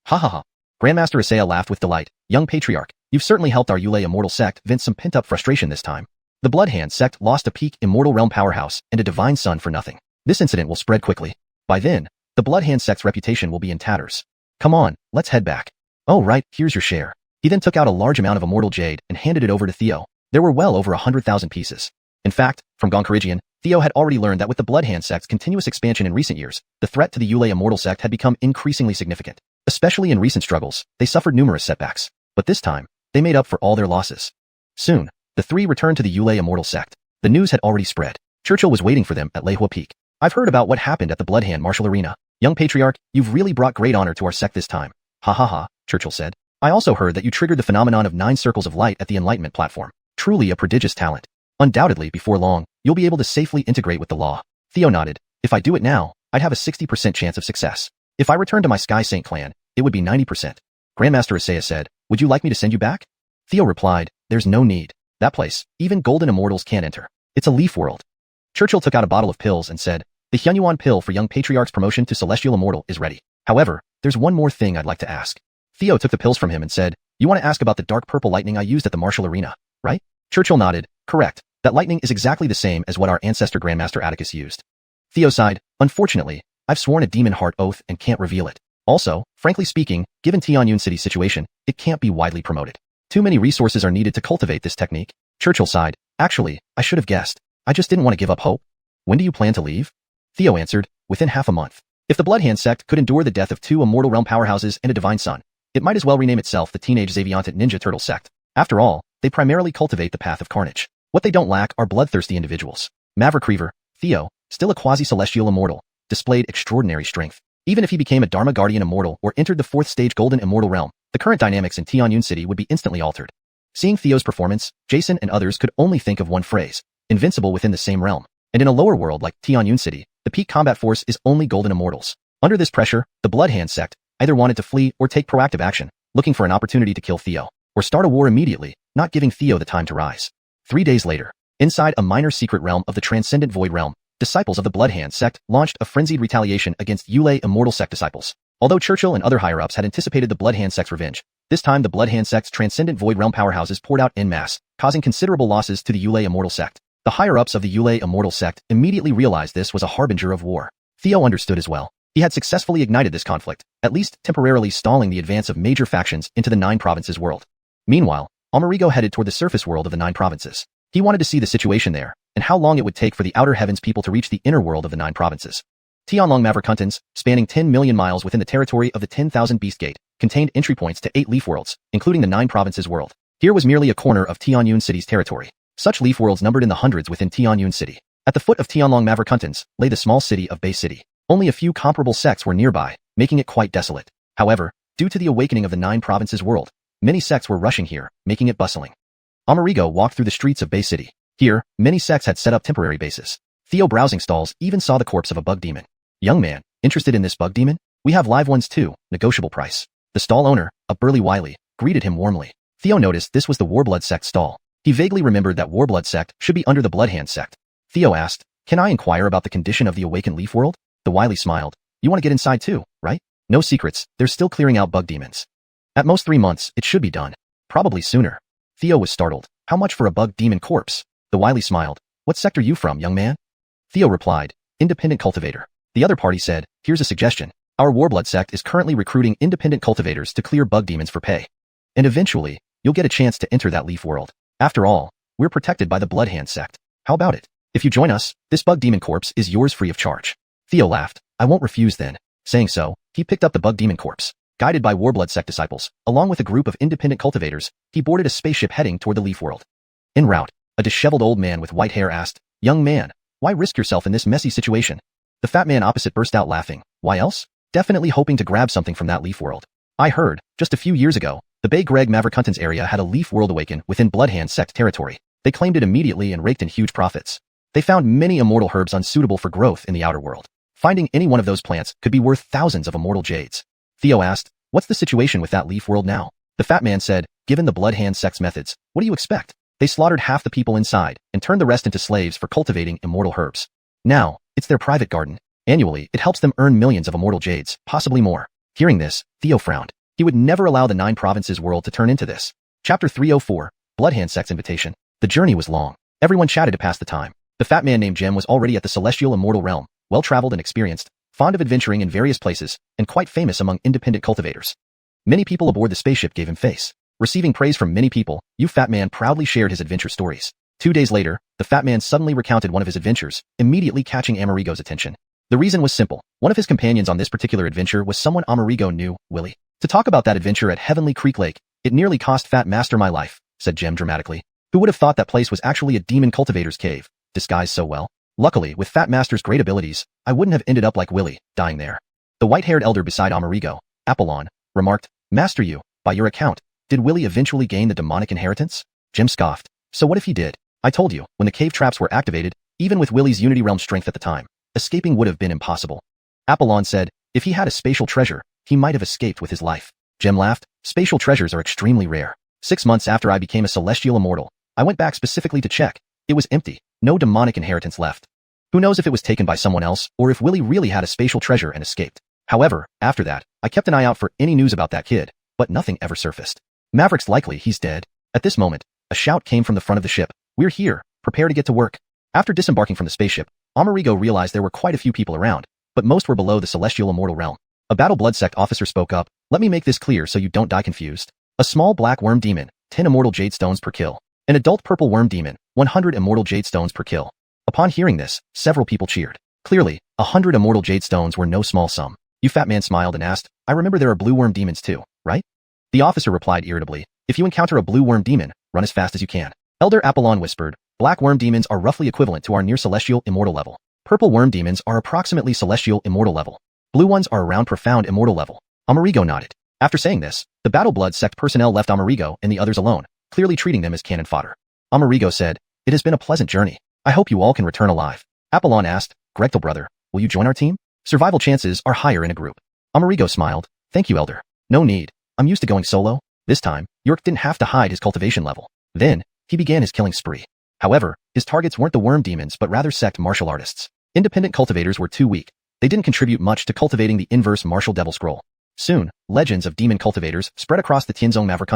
Ha ha ha. Grandmaster Isaiah laughed with delight. Young Patriarch, you've certainly helped our Yulei Immortal sect vent some pent-up frustration this time. The Bloodhand sect lost a peak Immortal Realm powerhouse and a divine son for nothing. This incident will spread quickly. By then, the Bloodhand sect's reputation will be in tatters. Come on, let's head back. Oh right, here's your share. He then took out a large amount of Immortal Jade and handed it over to Theo. There were well over 100,000 pieces. In fact, from Gonkarigian, Theo had already learned that with the Bloodhand sect's continuous expansion in recent years, the threat to the Yulei Immortal sect had become increasingly significant. Especially in recent struggles, they suffered numerous setbacks. But this time, they made up for all their losses. Soon, the 3 returned to the Yulei Immortal sect. The news had already spread. Churchill was waiting for them at Leihua Peak. I've heard about what happened at the Bloodhand Martial Arena. Young Patriarch, you've really brought great honor to our sect this time. Ha ha ha, Churchill said. I also heard that you triggered the phenomenon of 9 circles of light at the Enlightenment platform. Truly a prodigious talent. Undoubtedly, before long, you'll be able to safely integrate with the law. Theo nodded. If I do it now, I'd have a 60% chance of success. If I return to my Sky Saint clan, it would be 90%. Grandmaster Isaiah said, would you like me to send you back? Theo replied, there's no need. That place, even golden immortals can't enter. It's a leaf world. Churchill took out a bottle of pills and said, the Hyunyuan pill for young Patriarch's promotion to Celestial Immortal is ready. However, there's one more thing I'd like to ask. Theo took the pills from him and said, You want to ask about the dark purple lightning I used at the martial arena, right? Churchill nodded. Correct. That lightning is exactly the same as what our ancestor Grandmaster Atticus used. Theo sighed. Unfortunately, I've sworn a demon heart oath and can't reveal it. Also, frankly speaking, given Tianyun City's situation, it can't be widely promoted. Too many resources are needed to cultivate this technique. Churchill sighed. Actually, I should have guessed. I just didn't want to give up hope. When do you plan to leave? Theo answered. Within half a month. If the Bloodhand sect could endure the death of 2 immortal realm powerhouses and a divine son, it might as well rename itself the Teenage Xaviantant Ninja Turtle sect. After all, they primarily cultivate the path of carnage. What they don't lack are bloodthirsty individuals. Maverick Reaver, Theo, still a quasi-celestial immortal, displayed extraordinary strength. Even if he became a Dharma Guardian immortal or entered the 4th stage Golden Immortal realm, the current dynamics in Tianyun City would be instantly altered. Seeing Theo's performance, Jason and others could only think of one phrase: invincible within the same realm. And in a lower world like Tianyun City, the peak combat force is only Golden Immortals. Under this pressure, the Bloodhand sect either wanted to flee or take proactive action, looking for an opportunity to kill Theo, or start a war immediately, not giving Theo the time to rise. 3 days later, inside a minor secret realm of the Transcendent Void Realm, disciples of the Bloodhand sect launched a frenzied retaliation against Yulei Immortal sect disciples. Although Churchill and other higher-ups had anticipated the Bloodhand sect's revenge, this time the Bloodhand sect's Transcendent Void Realm powerhouses poured out en masse, causing considerable losses to the Yulei Immortal sect. The higher-ups of the Yulei Immortal sect immediately realized this was a harbinger of war. Theo understood as well. He had successfully ignited this conflict, at least temporarily stalling the advance of major factions into the 9 provinces world. Meanwhile, Amerigo headed toward the surface world of the 9 provinces. He wanted to see the situation there, and how long it would take for the Outer Heavens people to reach the inner world of the 9 provinces. Tianlong Mavericuntans, spanning 10 million miles within the territory of the 10,000 Beast Gate, contained entry points to 8 leaf worlds, including the 9 provinces world. Here was merely a corner of Tianyun City's territory. Such leaf worlds numbered in the hundreds within Tianyun City. At the foot of Tianlong Mavericuntans lay the small city of Bay City. Only a few comparable sects were nearby, making it quite desolate. However, due to the awakening of the 9 provinces world, many sects were rushing here, making it bustling. Amerigo walked through the streets of Bay City. Here, many sects had set up temporary bases. Theo browsing stalls even saw the corpse of a bug demon. Young man, interested in this bug demon? We have live ones too, negotiable price. The stall owner, a burly Wily, greeted him warmly. Theo noticed this was the Warblood sect stall. He vaguely remembered that Warblood sect should be under the Bloodhand sect. Theo asked, can I inquire about the condition of the awakened leaf world? The Wily smiled. You want to get inside too, right? No secrets, they're still clearing out bug demons. At most 3 months, it should be done. Probably sooner. Theo was startled. How much for a bug demon corpse? The Wily smiled. What sector you from, young man? Theo replied, independent cultivator. The other party said, here's a suggestion. Our Warblood sect is currently recruiting independent cultivators to clear bug demons for pay. And eventually, you'll get a chance to enter that leaf world. After all, we're protected by the Bloodhand sect. How about it? If you join us, this bug demon corpse is yours free of charge. Theo laughed. I won't refuse then. Saying so, he picked up the bug demon corpse. Guided by Warblood sect disciples, along with a group of independent cultivators, he boarded a spaceship heading toward the leaf world. En route, a disheveled old man with white hair asked, young man, why risk yourself in this messy situation? The fat man opposite burst out laughing. Why else? Definitely hoping to grab something from that leaf world. I heard, just a few years ago, the Bay Greg Mavericuntans area had a leaf world awaken within Bloodhand sect territory. They claimed it immediately and raked in huge profits. They found many immortal herbs unsuitable for growth in the outer world. Finding any one of those plants could be worth thousands of immortal jades. Theo asked, what's the situation with that leaf world now? The fat man said, given the Bloodhand sect's methods, what do you expect? They slaughtered half the people inside and turned the rest into slaves for cultivating immortal herbs. Now, it's their private garden. Annually, it helps them earn millions of immortal jades, possibly more. Hearing this, Theo frowned. He would never allow the 9 provinces world to turn into this. Chapter 304, Bloodhand sect's invitation. The journey was long. Everyone chatted to pass the time. The fat man named Jem was already at the celestial immortal realm, well-traveled and experienced, fond of adventuring in various places, and quite famous among independent cultivators. Many people aboard the spaceship gave him face. Receiving praise from many people, Fat Man proudly shared his adventure stories. 2 days later, the fat man suddenly recounted one of his adventures, immediately catching Amerigo's attention. The reason was simple. One of his companions on this particular adventure was someone Amerigo knew, Willie. To talk about that adventure at Heavenly Creek Lake, it nearly cost Fat Master my life, said Jem dramatically. Who would have thought that place was actually a demon cultivator's cave, disguised so well? Luckily, with Fat Master's great abilities, I wouldn't have ended up like Willie, dying there. The white-haired elder beside Amerigo, Apollon, remarked, Master you, by your account, did Willie eventually gain the demonic inheritance? Jem scoffed. So what if he did? I told you, when the cave traps were activated, even with Willie's Unity Realm strength at the time, escaping would have been impossible. Apollon said, if he had a spatial treasure, he might have escaped with his life. Jem laughed. Spatial treasures are extremely rare. 6 months after I became a celestial immortal, I went back specifically to check. It was empty. No demonic inheritance left. Who knows if it was taken by someone else, or if Willie really had a spatial treasure and escaped. However, after that, I kept an eye out for any news about that kid, but nothing ever surfaced. Maverick's likely he's dead. At this moment, a shout came from the front of the ship. We're here. Prepare to get to work. After disembarking from the spaceship, Amerigo realized there were quite a few people around, but most were below the celestial immortal realm. A Battle Blood Sect officer spoke up. Let me make this clear so you don't die confused. A small black worm demon, 10 immortal jade stones per kill. An adult purple worm demon, 100 immortal jade stones per kill. Upon hearing this, several people cheered. Clearly, 100 immortal jade stones were no small sum. You fat man smiled and asked, I remember there are blue worm demons too, right? The officer replied irritably, if you encounter a blue worm demon, run as fast as you can. Elder Apollon whispered, black worm demons are roughly equivalent to our near celestial immortal level. Purple worm demons are approximately celestial immortal level. Blue ones are around profound immortal level. Amerigo nodded. After saying this, the Battle Blood Sect personnel left Amerigo and the others alone, clearly treating them as cannon fodder. Amerigo said, it has been a pleasant journey. I hope you all can return alive. Apollon asked, Gregtal brother, will you join our team? Survival chances are higher in a group. Amerigo smiled, thank you Elder. No need. I'm used to going solo. This time, York didn't have to hide his cultivation level. Then, he began his killing spree. However, his targets weren't the worm demons but rather sect martial artists. Independent cultivators were too weak. They didn't contribute much to cultivating the inverse martial devil scroll. Soon, legends of demon cultivators spread across the Tianzong Maverick.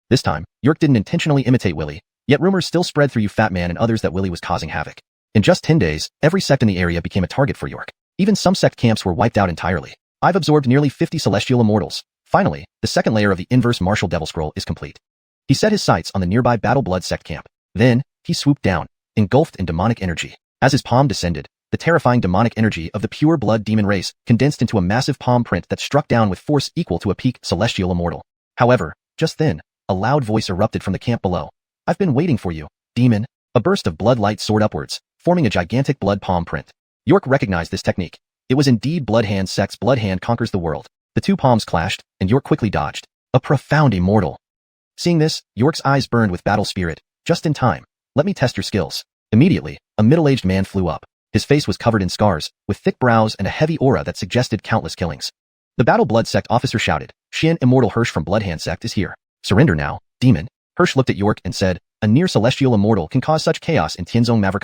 This time, York didn't intentionally imitate Willy, yet rumors still spread through you fat man and others that Willy was causing havoc. In just 10 days, every sect in the area became a target for York. Even some sect camps were wiped out entirely. I've absorbed nearly 50 celestial immortals. Finally, the second layer of the inverse martial devil scroll is complete. He set his sights on the nearby Battle Blood Sect camp. Then, he swooped down, engulfed in demonic energy. As his palm descended, the terrifying demonic energy of the pure blood demon race condensed into a massive palm print that struck down with force equal to a peak celestial immortal. However, just then, a loud voice erupted from the camp below. I've been waiting for you, demon. A burst of blood light soared upwards, forming a gigantic blood palm print. York recognized this technique. It was indeed Bloodhand Sect's Blood Hand Conquers the World. The two palms clashed, and York quickly dodged. A profound immortal. Seeing this, York's eyes burned with battle spirit. Just in time. Let me test your skills. Immediately, a middle-aged man flew up. His face was covered in scars, with thick brows and a heavy aura that suggested countless killings. The Battle Blood Sect officer shouted, Shin Immortal Hirsch from Bloodhand Sect is here. Surrender now, demon. Hirsch looked at York and said, a near celestial immortal can cause such chaos in Tianzong Maverick,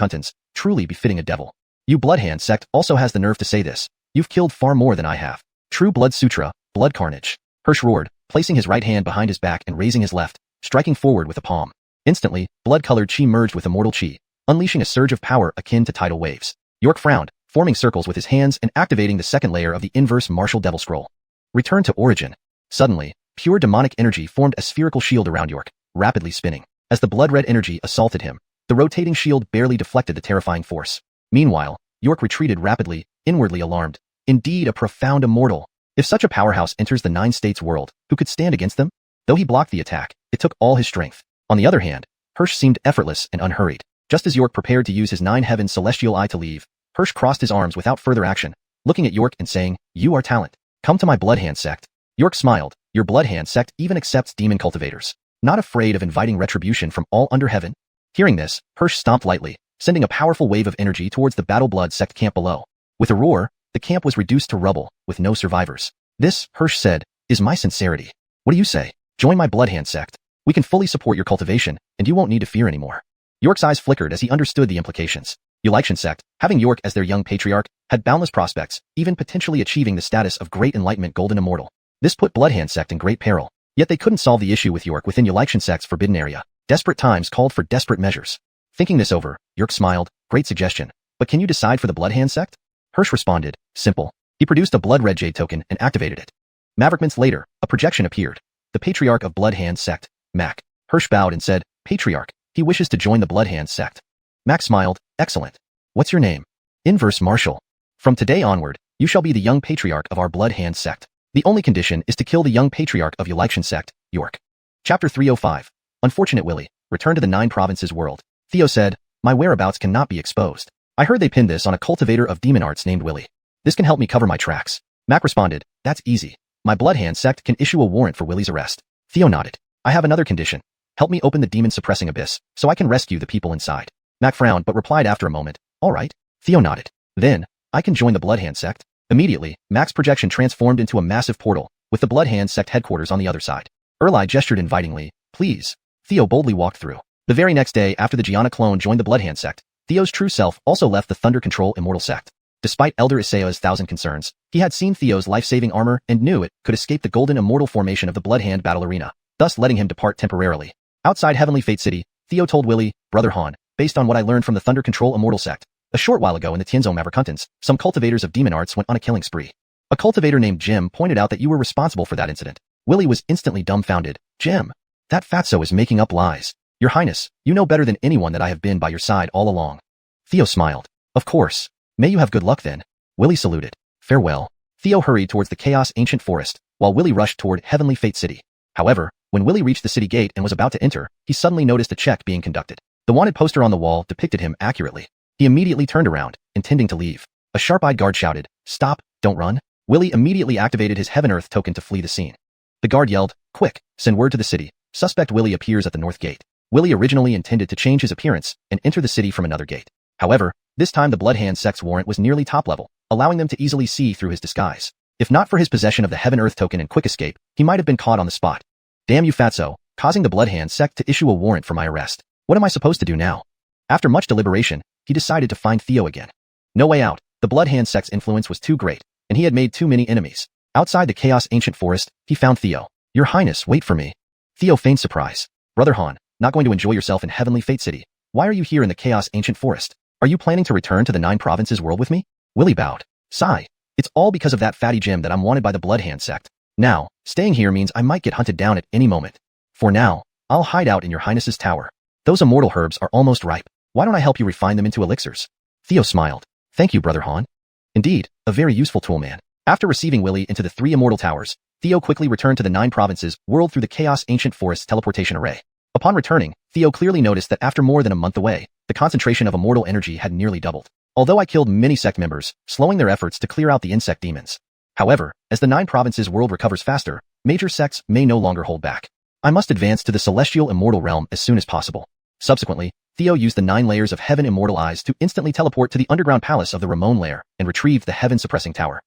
truly befitting a devil. You Bloodhand Sect also has the nerve to say this. You've killed far more than I have. True Blood Sutra, blood carnage. Hirsch roared, placing his right hand behind his back and raising his left, striking forward with a palm. Instantly, blood-colored chi merged with immortal chi, unleashing a surge of power akin to tidal waves. York frowned, forming circles with his hands and activating the second layer of the inverse martial devil scroll. Return to origin. Suddenly, pure demonic energy formed a spherical shield around York, rapidly spinning. As the blood-red energy assaulted him, the rotating shield barely deflected the terrifying force. Meanwhile, York retreated rapidly, inwardly alarmed. Indeed a profound immortal. If such a powerhouse enters the Nine States world, who could stand against them? Though he blocked the attack, it took all his strength. On the other hand, Hirsch seemed effortless and unhurried. Just as York prepared to use his Nine Heavens celestial eye to leave, Hirsch crossed his arms without further action, looking at York and saying, you are talent. Come to my Bloodhand Sect. York smiled. Your Bloodhand Sect even accepts demon cultivators. Not afraid of inviting retribution from all under heaven? Hearing this, Hirsch stomped lightly, sending a powerful wave of energy towards the Battle Blood Sect camp below. With a roar, the camp was reduced to rubble, with no survivors. This, Hirsch said, is my sincerity. What do you say? Join my Bloodhand Sect. We can fully support your cultivation, and you won't need to fear anymore. York's eyes flickered as he understood the implications. Yulikshan Sect, having York as their young patriarch, had boundless prospects, even potentially achieving the status of Great Enlightenment Golden Immortal. This put Bloodhand Sect in great peril. Yet they couldn't solve the issue with York within Yulikshan Sect's forbidden area. Desperate times called for desperate measures. Thinking this over, York smiled, great suggestion. But can you decide for the Bloodhand Sect? Hirsch responded, simple. He produced a blood red jade token and activated it. Maverick minutes later, a projection appeared. The Patriarch of Bloodhand Sect, Mac. Hirsch bowed and said, Patriarch, he wishes to join the Bloodhand Sect. Mac smiled, excellent. What's your name? Inverse Martial. From today onward, you shall be the young Patriarch of our Bloodhand Sect. The only condition is to kill the young Patriarch of Yulikshan Sect, York. Chapter 305. Unfortunate Willy, return to the Nine Provinces world. Theo said, my whereabouts cannot be exposed. I heard they pinned this on a cultivator of demon arts named Willy. This can help me cover my tracks. Mac responded, that's easy. My Bloodhand Sect can issue a warrant for Willy's arrest. Theo nodded. I have another condition. Help me open the demon-suppressing abyss, so I can rescue the people inside. Mac frowned but replied after a moment, all right. Theo nodded. Then, I can join the Bloodhand Sect. Immediately, Mac's projection transformed into a massive portal, with the Bloodhand Sect headquarters on the other side. Erlai gestured invitingly, please. Theo boldly walked through. The very next day after the Gianna clone joined the Bloodhand Sect, Theo's true self also left the Thunder Control Immortal Sect. Despite Elder Isao's thousand concerns, he had seen Theo's life-saving armor and knew it could escape the golden immortal formation of the Bloodhand battle arena. thus letting him depart temporarily. Outside Heavenly Fate City, Theo told Willie, "Brother Han, based on what I learned from the Thunder Control Immortal sect, a short while ago in the Tianzhou Maverkuntans, some cultivators of demon arts went on a killing spree. A cultivator named Jim pointed out that you were responsible for that incident." Willie was instantly dumbfounded. "Jim? That fatso is making up lies. Your Highness, you know better than anyone that I have been by your side all along." Theo smiled. "Of course. May you have good luck then." Willie saluted. "Farewell." Theo hurried towards the Chaos Ancient Forest, while Willie rushed toward Heavenly Fate City. However, when Willie reached the city gate and was about to enter, he suddenly noticed a check being conducted. The wanted poster on the wall depicted him accurately. He immediately turned around, intending to leave. A sharp-eyed guard shouted, "Stop, don't run." Willie immediately activated his Heaven Earth token to flee the scene. The guard yelled, "Quick, send word to the city. Suspect Willie appears at the north gate." Willie originally intended to change his appearance and enter the city from another gate. However, this time the Bloodhand sect's warrant was nearly top level, allowing them to easily see through his disguise. If not for his possession of the Heaven Earth token and quick escape, he might have been caught on the spot. "Damn you fatso, causing the Bloodhand sect to issue a warrant for my arrest. What am I supposed to do now?" After much deliberation, he decided to find Theo again. No way out. The Bloodhand sect's influence was too great, and he had made too many enemies. Outside the Chaos Ancient Forest, he found Theo. "Your Highness, wait for me." Theo feigned surprise. "Brother Han, not going to enjoy yourself in Heavenly Fate City? Why are you here in the Chaos Ancient Forest? Are you planning to return to the 9 Provinces world with me?" Willie bowed. "Sigh. It's all because of that fatty Jim that I'm wanted by the Bloodhand sect. Now, staying here means I might get hunted down at any moment. For now, I'll hide out in your Highness's tower. Those immortal herbs are almost ripe. Why don't I help you refine them into elixirs?" Theo smiled. "Thank you, Brother Han. Indeed, a very useful tool, man." After receiving Willie into the 3 immortal towers, Theo quickly returned to the 9 Provinces world through the Chaos Ancient Forest teleportation array. Upon returning, Theo clearly noticed that after more than a month away, the concentration of immortal energy had nearly doubled. Although I killed many sect members, slowing their efforts to clear out the insect demons. However, as the 9 Provinces world recovers faster, major sects may no longer hold back. I must advance to the celestial immortal realm as soon as possible. Subsequently, Theo used the 9 layers of heaven immortal eyes to instantly teleport to the underground palace of the Ramon lair and retrieve the heaven suppressing tower.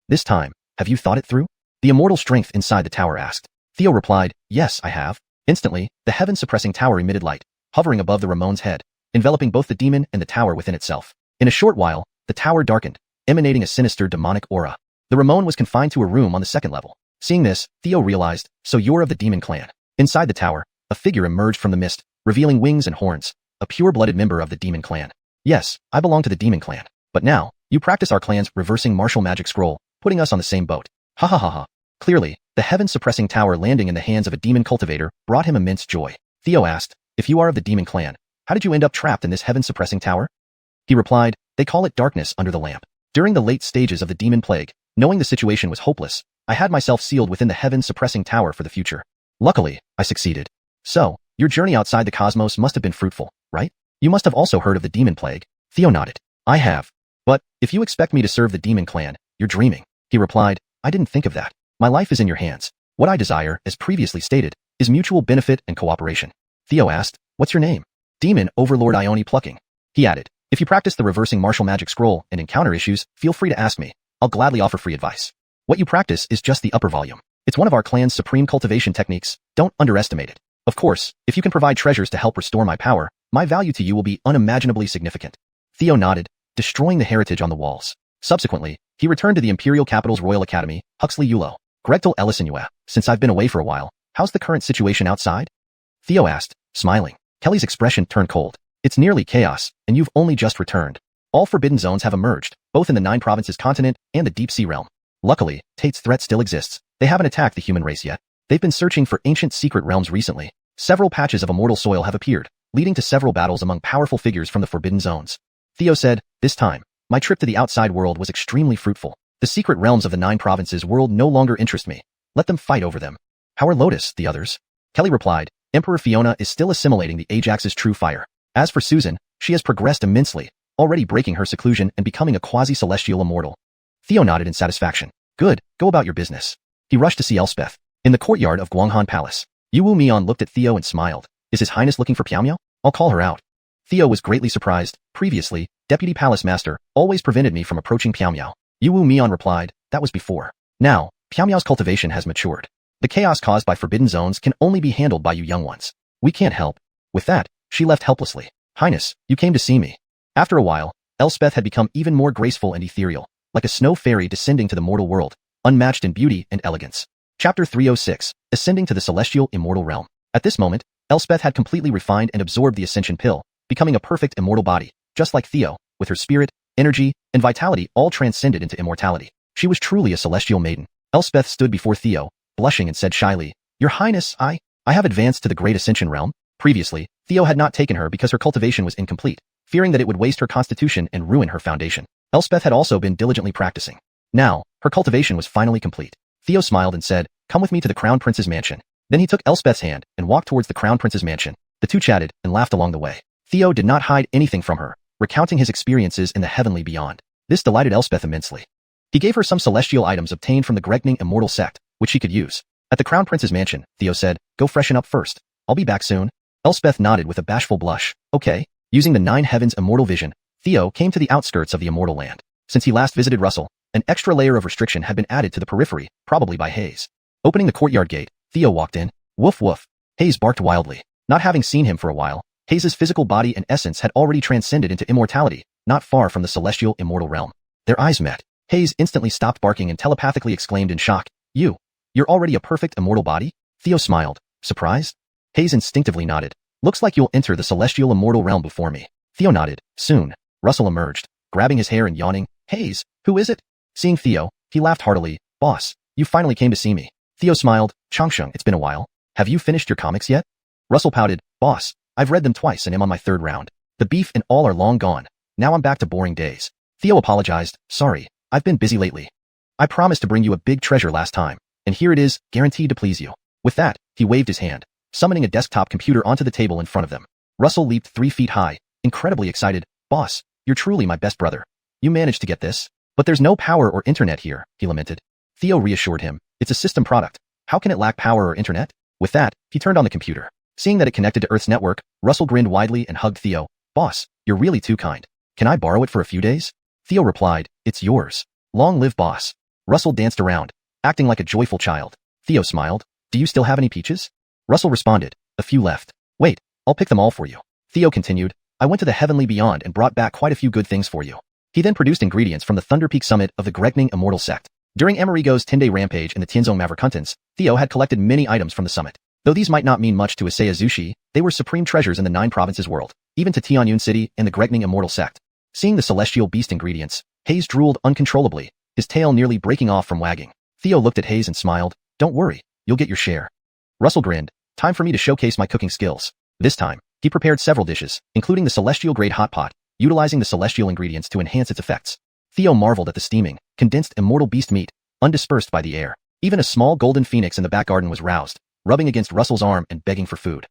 "This time, have you thought it through?" the immortal strength inside the tower asked. Theo replied, "Yes, I have." Instantly, the heaven suppressing tower emitted light, hovering above the Ramon's head, enveloping both the demon and the tower within itself. In a short while, the tower darkened, emanating a sinister demonic aura. The Ramon was confined to a room on the 2nd level. Seeing this, Theo realized, "So you're of the demon clan." Inside the tower, a figure emerged from the mist, revealing wings and horns, a pure-blooded member of the demon clan. "Yes, I belong to the demon clan. But now, you practice our clan's reversing martial magic scroll, putting us on the same boat." Ha ha ha ha. Clearly, the heaven-suppressing tower landing in the hands of a demon cultivator brought him immense joy. Theo asked, "If you are of the demon clan, how did you end up trapped in this heaven-suppressing tower?" He replied, "They call it darkness under the lamp. During the late stages of the demon plague, knowing the situation was hopeless, I had myself sealed within the heaven-suppressing tower for the future. Luckily, I succeeded." "So, your journey outside the cosmos must have been fruitful, right? You must have also heard of the demon plague." Theo nodded. "I have. But, if you expect me to serve the demon clan, you're dreaming." He replied, "I didn't think of that. My life is in your hands. What I desire, as previously stated, is mutual benefit and cooperation." Theo asked, "What's your name?" "Demon Overlord Ione Plucking." He added, "If you practice the reversing martial magic scroll and encounter issues, feel free to ask me. I'll gladly offer free advice. What you practice is just the upper volume. It's one of our clan's supreme cultivation techniques. Don't underestimate it. Of course, if you can provide treasures to help restore my power, my value to you will be unimaginably significant." Theo nodded, destroying the heritage on the walls. Subsequently, he returned to the Imperial Capital's Royal Academy, Huxley Yulo. "Gregtal Elisinua, since I've been away for a while, how's the current situation outside?" Theo asked, smiling. Kelly's expression turned cold. "It's nearly chaos, and you've only just returned. All forbidden zones have emerged, both in the 9 Provinces continent and the deep sea realm. Luckily, Tate's threat still exists. They haven't attacked the human race yet. They've been searching for ancient secret realms recently. Several patches of immortal soil have appeared, leading to several battles among powerful figures from the forbidden zones." Theo said, "This time, my trip to the outside world was extremely fruitful. The secret realms of the 9 Provinces world no longer interest me. Let them fight over them." "How are Lotus, the others?" Kelly replied, "Emperor Fiona is still assimilating the Ajax's true fire. As for Susan, she has progressed immensely, already breaking her seclusion and becoming a quasi-celestial immortal." Theo nodded in satisfaction. "Good, go about your business." He rushed to see Elspeth. In the courtyard of Guanghan Palace, Yuwu Mian looked at Theo and smiled. "Is His Highness looking for Piao Miao? I'll call her out." Theo was greatly surprised. Previously, Deputy Palace Master always prevented me from approaching Piao Miao. Yuwu Mian replied, "That was before. Now, Piao Miao's cultivation has matured. The chaos caused by forbidden zones can only be handled by you young ones. We can't help." With that, she left helplessly. "Highness, you came to see me." After a while, Elspeth had become even more graceful and ethereal, like a snow fairy descending to the mortal world, unmatched in beauty and elegance. Chapter 306, Ascending to the Celestial Immortal Realm. At this moment, Elspeth had completely refined and absorbed the Ascension Pill, becoming a perfect immortal body, just like Theo, with her spirit, energy, and vitality all transcended into immortality. She was truly a celestial maiden. Elspeth stood before Theo, blushing and said shyly, "Your Highness, I have advanced to the Great Ascension Realm." Previously, Theo had not taken her because her cultivation was incomplete, fearing that it would waste her constitution and ruin her foundation. Elspeth had also been diligently practicing. Now, her cultivation was finally complete. Theo smiled and said, "Come with me to the Crown Prince's mansion." Then he took Elspeth's hand and walked towards the Crown Prince's mansion. The two chatted and laughed along the way. Theo did not hide anything from her, recounting his experiences in the heavenly beyond. This delighted Elspeth immensely. He gave her some celestial items obtained from the Gregning immortal sect, which she could use. At the Crown Prince's mansion, Theo said, "Go freshen up first. I'll be back soon." Elspeth nodded with a bashful blush. Okay. Using the Nine Heavens immortal vision, Theo came to the outskirts of the immortal land. Since he last visited Russell, an extra layer of restriction had been added to the periphery, probably by Hayes. Opening the courtyard gate, Theo walked in. Woof woof. Hayes barked wildly. Not having seen him for a while, Hayes's physical body and essence had already transcended into immortality, not far from the celestial immortal realm. Their eyes met. Hayes instantly stopped barking and telepathically exclaimed in shock, You're already a perfect immortal body?" Theo smiled. Surprised? Hayes instinctively nodded. "Looks like you'll enter the celestial immortal realm before me." Theo nodded. Soon, Russell emerged, grabbing his hair and yawning. "Hayes, who is it?" Seeing Theo, he laughed heartily. "Boss, you finally came to see me." Theo smiled. "Changsheng, it's been a while. Have you finished your comics yet?" Russell pouted. "Boss, I've read them twice and am on my third round. The beef and all are long gone. Now I'm back to boring days." Theo apologized. "Sorry, I've been busy lately. I promised to bring you a big treasure last time, and here it is, guaranteed to please you." With that, he waved his hand, summoning a desktop computer onto the table in front of them. Russell leaped 3 feet high, incredibly excited. "Boss, you're truly my best brother. You managed to get this. But there's no power or internet here," he lamented. Theo reassured him. "It's a system product. How can it lack power or internet?" With that, he turned on the computer. Seeing that it connected to Earth's network, Russell grinned widely and hugged Theo. "Boss, you're really too kind. Can I borrow it for a few days?" Theo replied, "It's yours. Long live boss." Russell danced around, acting like a joyful child. Theo smiled. "Do you still have any peaches?" Russell responded, "A few left." "Wait, I'll pick them all for you." Theo continued, "I went to the heavenly beyond and brought back quite a few good things for you." He then produced ingredients from the Thunder Peak summit of the Gregning immortal sect. During Amerigo's 10-day rampage in the Tianzong Mavericuntans, Theo had collected many items from the summit. Though these might not mean much to Isaiah Zushi, they were supreme treasures in the 9 provinces world, even to Tianyun City and the Gregning immortal sect. Seeing the celestial beast ingredients, Hayes drooled uncontrollably, his tail nearly breaking off from wagging. Theo looked at Hayes and smiled. "Don't worry, you'll get your share." Russell grinned. "Time for me to showcase my cooking skills." This time, he prepared several dishes, including the celestial grade hot pot, utilizing the celestial ingredients to enhance its effects. Theo marveled at the steaming, condensed immortal beast meat, undispersed by the air. Even a small golden phoenix in the back garden was roused, rubbing against Russell's arm and begging for food.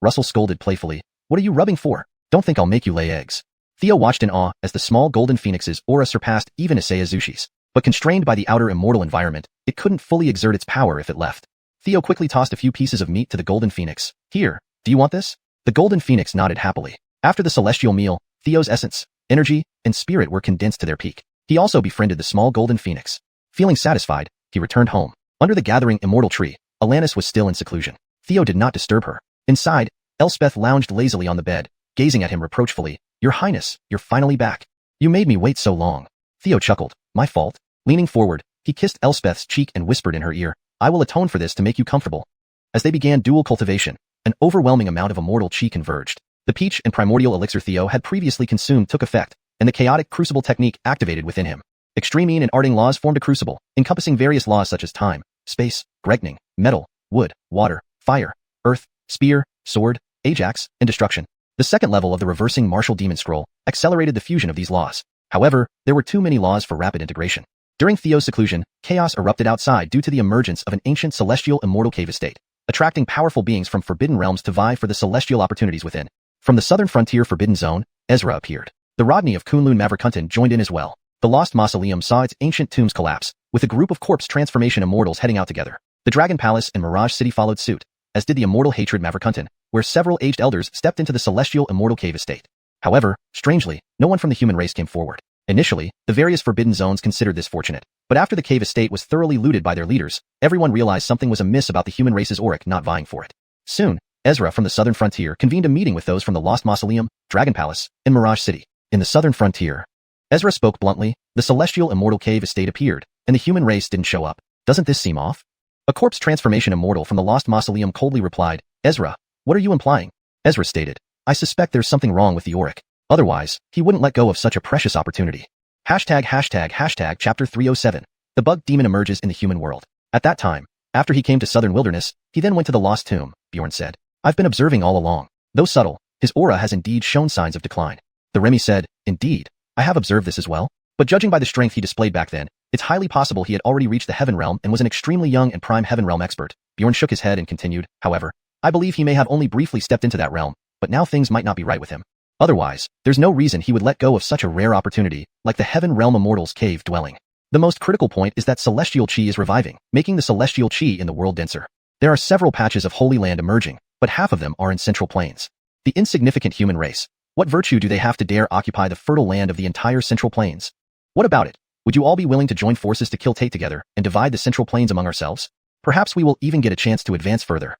Russell scolded playfully. "What are you rubbing for? Don't think I'll make you lay eggs." Theo watched in awe as the small golden phoenix's aura surpassed even Isaiah Zushi's. But constrained by the outer immortal environment, it couldn't fully exert its power if it left. Theo quickly tossed a few pieces of meat to the golden phoenix. "Here, do you want this?" The golden phoenix nodded happily. After the celestial meal, Theo's essence, energy, and spirit were condensed to their peak. He also befriended the small golden phoenix. Feeling satisfied, he returned home. Under the gathering immortal tree, Alanis was still in seclusion. Theo did not disturb her. Inside, Elspeth lounged lazily on the bed, gazing at him reproachfully. "Your Highness, you're finally back. You made me wait so long." Theo chuckled. "My fault." Leaning forward, he kissed Elspeth's cheek and whispered in her ear, "I will atone for this to make you comfortable." As they began dual cultivation, an overwhelming amount of immortal chi converged. The peach and primordial elixir Theo had previously consumed took effect, and the chaotic crucible technique activated within him. Extremine and Arting laws formed a crucible, encompassing various laws such as time, space, Gregning, metal, wood, water, fire, earth, spear, sword, Ajax, and destruction. The second level of the reversing martial demon scroll accelerated the fusion of these laws. However, there were too many laws for rapid integration. During Theo's seclusion, chaos erupted outside due to the emergence of an ancient celestial immortal cave estate, attracting powerful beings from forbidden realms to vie for the celestial opportunities within. From the southern frontier forbidden zone, Ezra appeared. The Rodney of Kunlun Maverikuntan joined in as well. The Lost Mausoleum saw its ancient tombs collapse, with a group of corpse transformation immortals heading out together. The Dragon Palace and Mirage City followed suit, as did the Immortal Hatred Maverikuntan, where several aged elders stepped into the celestial immortal cave estate. However, strangely, no one from the human race came forward. Initially, the various forbidden zones considered this fortunate, but after the cave estate was thoroughly looted by their leaders, everyone realized something was amiss about the human race's auric not vying for it. Soon, Ezra from the southern frontier convened a meeting with those from the Lost Mausoleum, Dragon Palace, and Mirage City. In the southern frontier, Ezra spoke bluntly. The celestial immortal cave estate appeared, and the human race didn't show up. Doesn't this seem off? A corpse transformation immortal from the Lost Mausoleum coldly replied, "Ezra, what are you implying?" Ezra stated, "I suspect there's something wrong with the Auric. Otherwise, he wouldn't let go of such a precious opportunity." ####Chapter 307. The bug demon emerges in the human world. At that time, after he came to Southern Wilderness, he then went to the Lost Tomb, Bjorn said. "I've been observing all along. Though subtle, his aura has indeed shown signs of decline." The Remy said, "Indeed, I have observed this as well. But judging by the strength he displayed back then, it's highly possible he had already reached the Heaven Realm and was an extremely young and prime Heaven Realm expert." Bjorn shook his head and continued, "However, I believe he may have only briefly stepped into that realm, but now things might not be right with him. Otherwise, there's no reason he would let go of such a rare opportunity, like the Heaven Realm Immortal's cave dwelling. The most critical point is that celestial chi is reviving, making the celestial chi in the world denser. There are several patches of Holy Land emerging, but half of them are in Central Plains. The insignificant human race. What virtue do they have to dare occupy the fertile land of the entire Central Plains? What about it? Would you all be willing to join forces to kill Tate together and divide the Central Plains among ourselves? Perhaps we will even get a chance to advance further.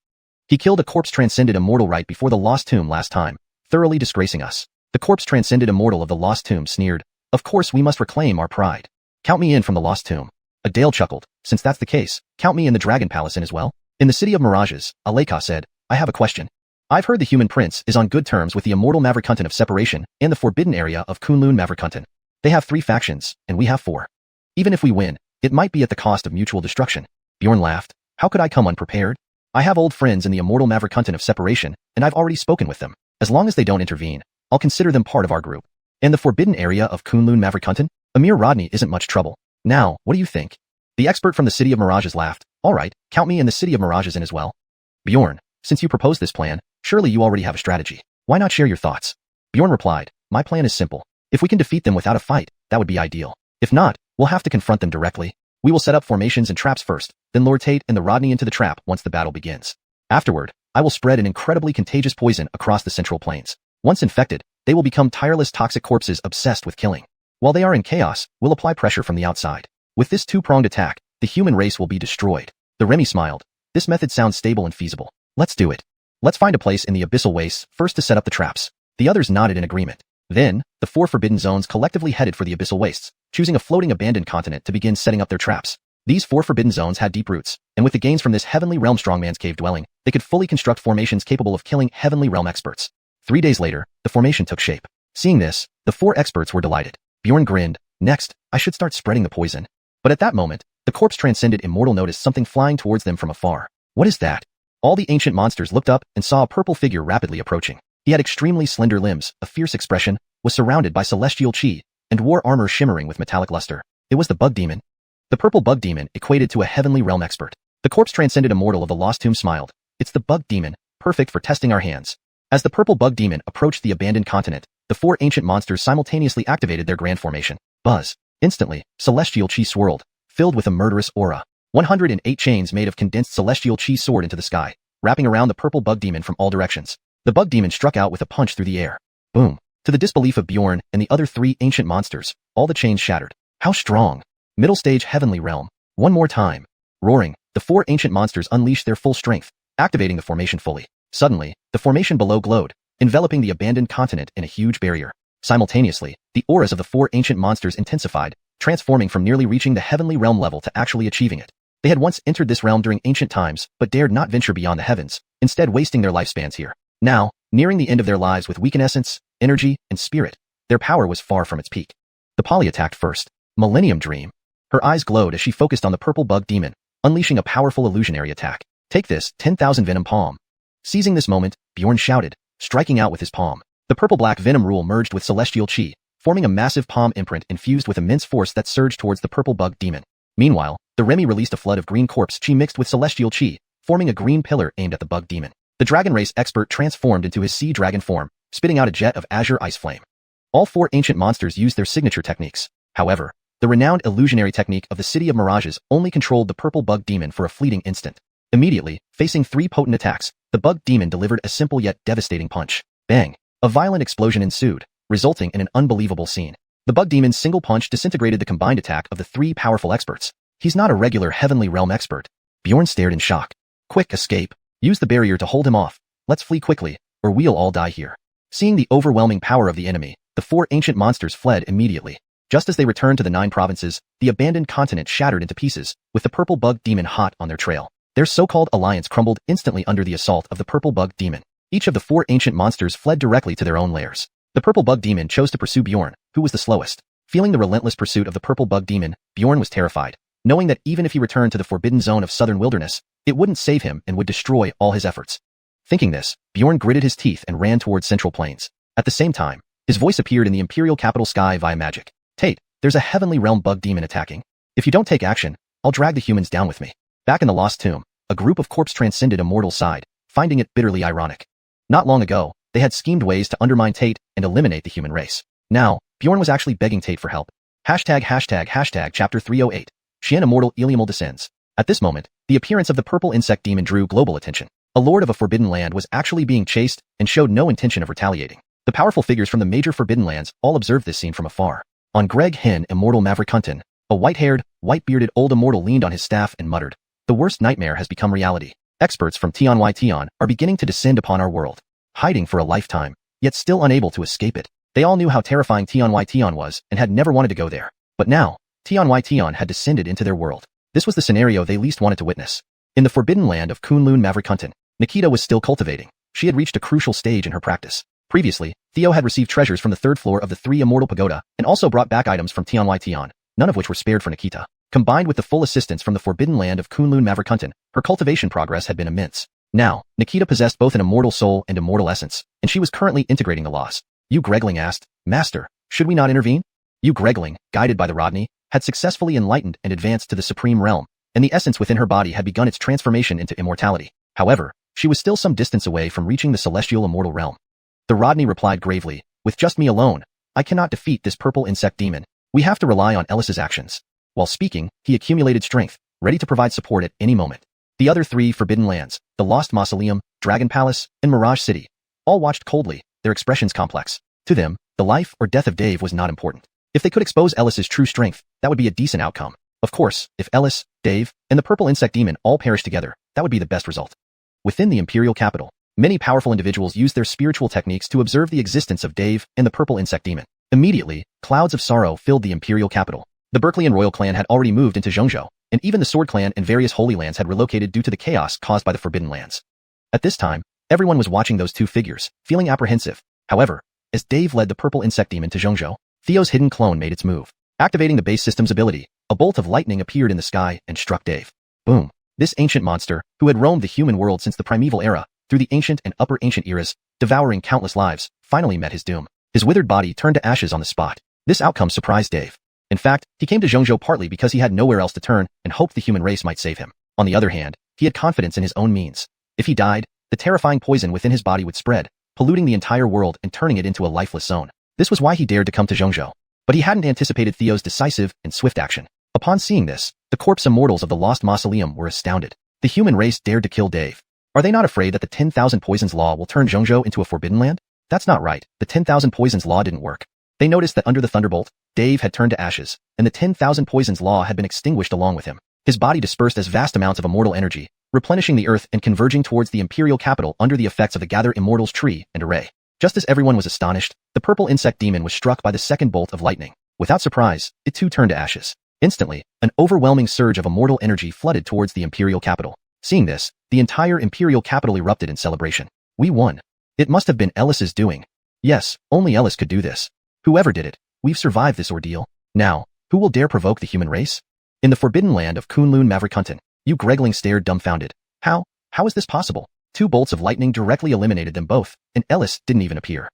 He killed a corpse transcended immortal right before the Lost Tomb last time, thoroughly disgracing us." The corpse transcended immortal of the Lost Tomb sneered, "Of course we must reclaim our pride. Count me in from the Lost Tomb." Adale chuckled, "Since that's the case, count me and the Dragon Palace in as well." In the City of Mirages, Aleka said, "I have a question. I've heard the human prince is on good terms with the immortal Mavrikuntan of Separation and the forbidden area of Kunlun Mavrikuntan. They have 3 factions, and we have 4. Even if we win, it might be at the cost of mutual destruction." Bjorn laughed. "How could I come unprepared? I have old friends in the immortal Mavrikuntan of Separation, and I've already spoken with them. As long as they don't intervene, I'll consider them part of our group. And the forbidden area of Kunlun Mavrikuntan? Amir Rodney isn't much trouble. Now, what do you think?" The expert from the City of Mirages laughed. "All right, count me and the City of Mirages in as well." "Bjorn, since you proposed this plan, surely you already have a strategy. Why not share your thoughts?" Bjorn replied, "My plan is simple. If we can defeat them without a fight, that would be ideal. If not, we'll have to confront them directly. We will set up formations and traps first, then lure Tate and the Rodney into the trap once the battle begins. Afterward, I will spread an incredibly contagious poison across the Central Plains. Once infected, they will become tireless toxic corpses obsessed with killing. While they are in chaos, we'll apply pressure from the outside. With this 2-pronged attack, the human race will be destroyed." The Remy smiled. "This method sounds stable and feasible. Let's do it. Let's find a place in the abyssal wastes first to set up the traps." The others nodded in agreement. Then, the 4 forbidden zones collectively headed for the abyssal wastes, choosing a floating abandoned continent to begin setting up their traps. These 4 forbidden zones had deep roots, and with the gains from this Heavenly Realm Strongman's cave dwelling, they could fully construct formations capable of killing Heavenly Realm experts. 3 days later, the formation took shape. Seeing this, the 4 experts were delighted. Bjorn grinned. "Next, I should start spreading the poison." But at that moment, the corpse transcended immortal noticed something flying towards them from afar. "What is that?" All the ancient monsters looked up and saw a purple figure rapidly approaching. He had extremely slender limbs, a fierce expression, was surrounded by celestial chi, and wore armor shimmering with metallic luster. It was the bug demon. The purple bug demon equated to a Heavenly Realm expert. The corpse transcended immortal of the Lost Tomb smiled. "It's the bug demon, perfect for testing our hands." As the purple bug demon approached the abandoned continent, the 4 ancient monsters simultaneously activated their grand formation. Buzz. Instantly, celestial chi swirled, filled with a murderous aura. 108 chains made of condensed celestial chi soared into the sky, wrapping around the purple bug demon from all directions. The bug demon struck out with a punch through the air. Boom. To the disbelief of Bjorn and the other 3 ancient monsters, all the chains shattered. How strong! Middle stage Heavenly Realm. One more time. Roaring, the 4 ancient monsters unleashed their full strength, activating the formation fully. Suddenly, the formation below glowed, enveloping the abandoned continent in a huge barrier. Simultaneously, the auras of the 4 ancient monsters intensified, transforming from nearly reaching the Heavenly Realm level to actually achieving it. They had once entered this realm during ancient times, but dared not venture beyond the heavens, instead wasting their lifespans here. Now, nearing the end of their lives with weakened essence, energy, and spirit, their power was far from its peak. The Poly attacked first. Millennium Dream. Her eyes glowed as she focused on the purple bug demon, unleashing a powerful illusionary attack. "Take this, 10,000 Venom Palm." Seizing this moment, Bjorn shouted, striking out with his palm. The purple-black Venom Rule merged with celestial chi, forming a massive palm imprint infused with immense force that surged towards the purple bug demon. Meanwhile, the Remy released a flood of green corpse chi mixed with celestial chi, forming a green pillar aimed at the bug demon. The dragon race expert transformed into his sea dragon form, spitting out a jet of azure ice flame. All 4 ancient monsters used their signature techniques. However, the renowned illusionary technique of the City of Mirages only controlled the purple bug demon for a fleeting instant. Immediately, facing 3 potent attacks, the bug demon delivered a simple yet devastating punch. Bang! A violent explosion ensued, resulting in an unbelievable scene. The bug demon's single punch disintegrated the combined attack of the 3 powerful experts. He's not a regular Heavenly Realm expert. Bjorn stared in shock. "Quick, escape. Use the barrier to hold him off. Let's flee quickly, or we'll all die here." Seeing the overwhelming power of the enemy, the 4 ancient monsters fled immediately. Just as they returned to the 9 provinces, the abandoned continent shattered into pieces, with the purple bug demon hot on their trail. Their so-called alliance crumbled instantly under the assault of the purple bug demon. Each of the 4 ancient monsters fled directly to their own lairs. The purple bug demon chose to pursue Bjorn, who was the slowest. Feeling the relentless pursuit of the purple bug demon, Bjorn was terrified, knowing that even if he returned to the forbidden zone of southern wilderness, it wouldn't save him and would destroy all his efforts. Thinking this, Bjorn gritted his teeth and ran towards Central Plains. At the same time, his voice appeared in the imperial capital sky via magic. Tate, there's a heavenly realm bug demon attacking. If you don't take action, I'll drag the humans down with me. Back in the Lost Tomb, a group of corpse transcended immortal sighed, finding it bitterly ironic. Not long ago, they had schemed ways to undermine Tate and eliminate the human race. Now, Bjorn was actually begging Tate for help. ##### Chapter 308. Xian Immortal Iliumal descends. At this moment, the appearance of the purple insect demon drew global attention. A lord of a forbidden land was actually being chased and showed no intention of retaliating. The powerful figures from the major forbidden lands all observed this scene from afar. On Greg Hen Immortal Maverikunten, a white-haired, white-bearded old immortal leaned on his staff and muttered, "The worst nightmare has become reality. Experts from Tion are beginning to descend upon our world, hiding for a lifetime, yet still unable to escape it." They all knew how terrifying Tion was and had never wanted to go there. But now, Tion had descended into their world. This was the scenario they least wanted to witness. In the forbidden land of Kunlun Maverikunten, Nikita was still cultivating. She had reached a crucial stage in her practice. Previously, Theo had received treasures from the 3rd floor of the 3 Immortal Pagoda and also brought back items from Tion, none of which were spared for Nikita. Combined with the full assistance from the forbidden land of Kunlun Maverikunten, her cultivation progress had been immense. Now, Nikita possessed both an immortal soul and immortal essence, and she was currently integrating the laws. Yu Gregling asked, "Master, should we not intervene?" Yu Gregling, guided by the Rodney, had successfully enlightened and advanced to the supreme realm, and the essence within her body had begun its transformation into immortality. However, she was still some distance away from reaching the celestial immortal realm. The Rodney replied gravely, "With just me alone, I cannot defeat this purple insect demon. We have to rely on Ellis's actions." While speaking, he accumulated strength, ready to provide support at any moment. The other 3 forbidden lands, the Lost Mausoleum, Dragon Palace, and Mirage City, all watched coldly, their expressions complex. To them, the life or death of Dave was not important. If they could expose Ellis's true strength, that would be a decent outcome. Of course, if Ellis, Dave, and the purple insect demon all perished together, that would be the best result. Within the imperial capital, many powerful individuals used their spiritual techniques to observe the existence of Dave and the purple insect demon. Immediately, clouds of sorrow filled the imperial capital. The Berkeleyan royal clan had already moved into Zhongzhou, and even the Sword clan and various Holy Lands had relocated due to the chaos caused by the Forbidden Lands. At this time, everyone was watching those 2 figures, feeling apprehensive. However, as Dave led the purple insect demon to Zhongzhou, Theo's hidden clone made its move. Activating the base system's ability, a bolt of lightning appeared in the sky and struck Dave. Boom! This ancient monster, who had roamed the human world since the primeval era, through the ancient and upper ancient eras, devouring countless lives, finally met his doom. His withered body turned to ashes on the spot. This outcome surprised Dave. In fact, he came to Zhongzhou partly because he had nowhere else to turn and hoped the human race might save him. On the other hand, he had confidence in his own means. If he died, the terrifying poison within his body would spread, polluting the entire world and turning it into a lifeless zone. This was why he dared to come to Zhongzhou. But he hadn't anticipated Theo's decisive and swift action. Upon seeing this, the corpse immortals of the Lost Mausoleum were astounded. The human race dared to kill Dave. Are they not afraid that the 10,000 Poisons Law will turn Zhongzhou into a forbidden land? That's not right. The 10,000 Poisons Law didn't work. They noticed that under the Thunderbolt, Dave had turned to ashes, and the 10,000 Poisons Law had been extinguished along with him. His body dispersed as vast amounts of immortal energy, replenishing the earth and converging towards the imperial capital under the effects of the Gather Immortals tree and array. Just as everyone was astonished, the purple insect demon was struck by the second bolt of lightning. Without surprise, it too turned to ashes. Instantly, an overwhelming surge of immortal energy flooded towards the imperial capital. Seeing this, the entire imperial capital erupted in celebration. We won. It must have been Ellis's doing. Yes, only Ellis could do this. Whoever did it, we've survived this ordeal. Now, who will dare provoke the human race? In the forbidden land of Kunlun Maverikunten, Yu Gregling stared dumbfounded. How is this possible? 2 bolts of lightning directly eliminated them both, and Ellis didn't even appear.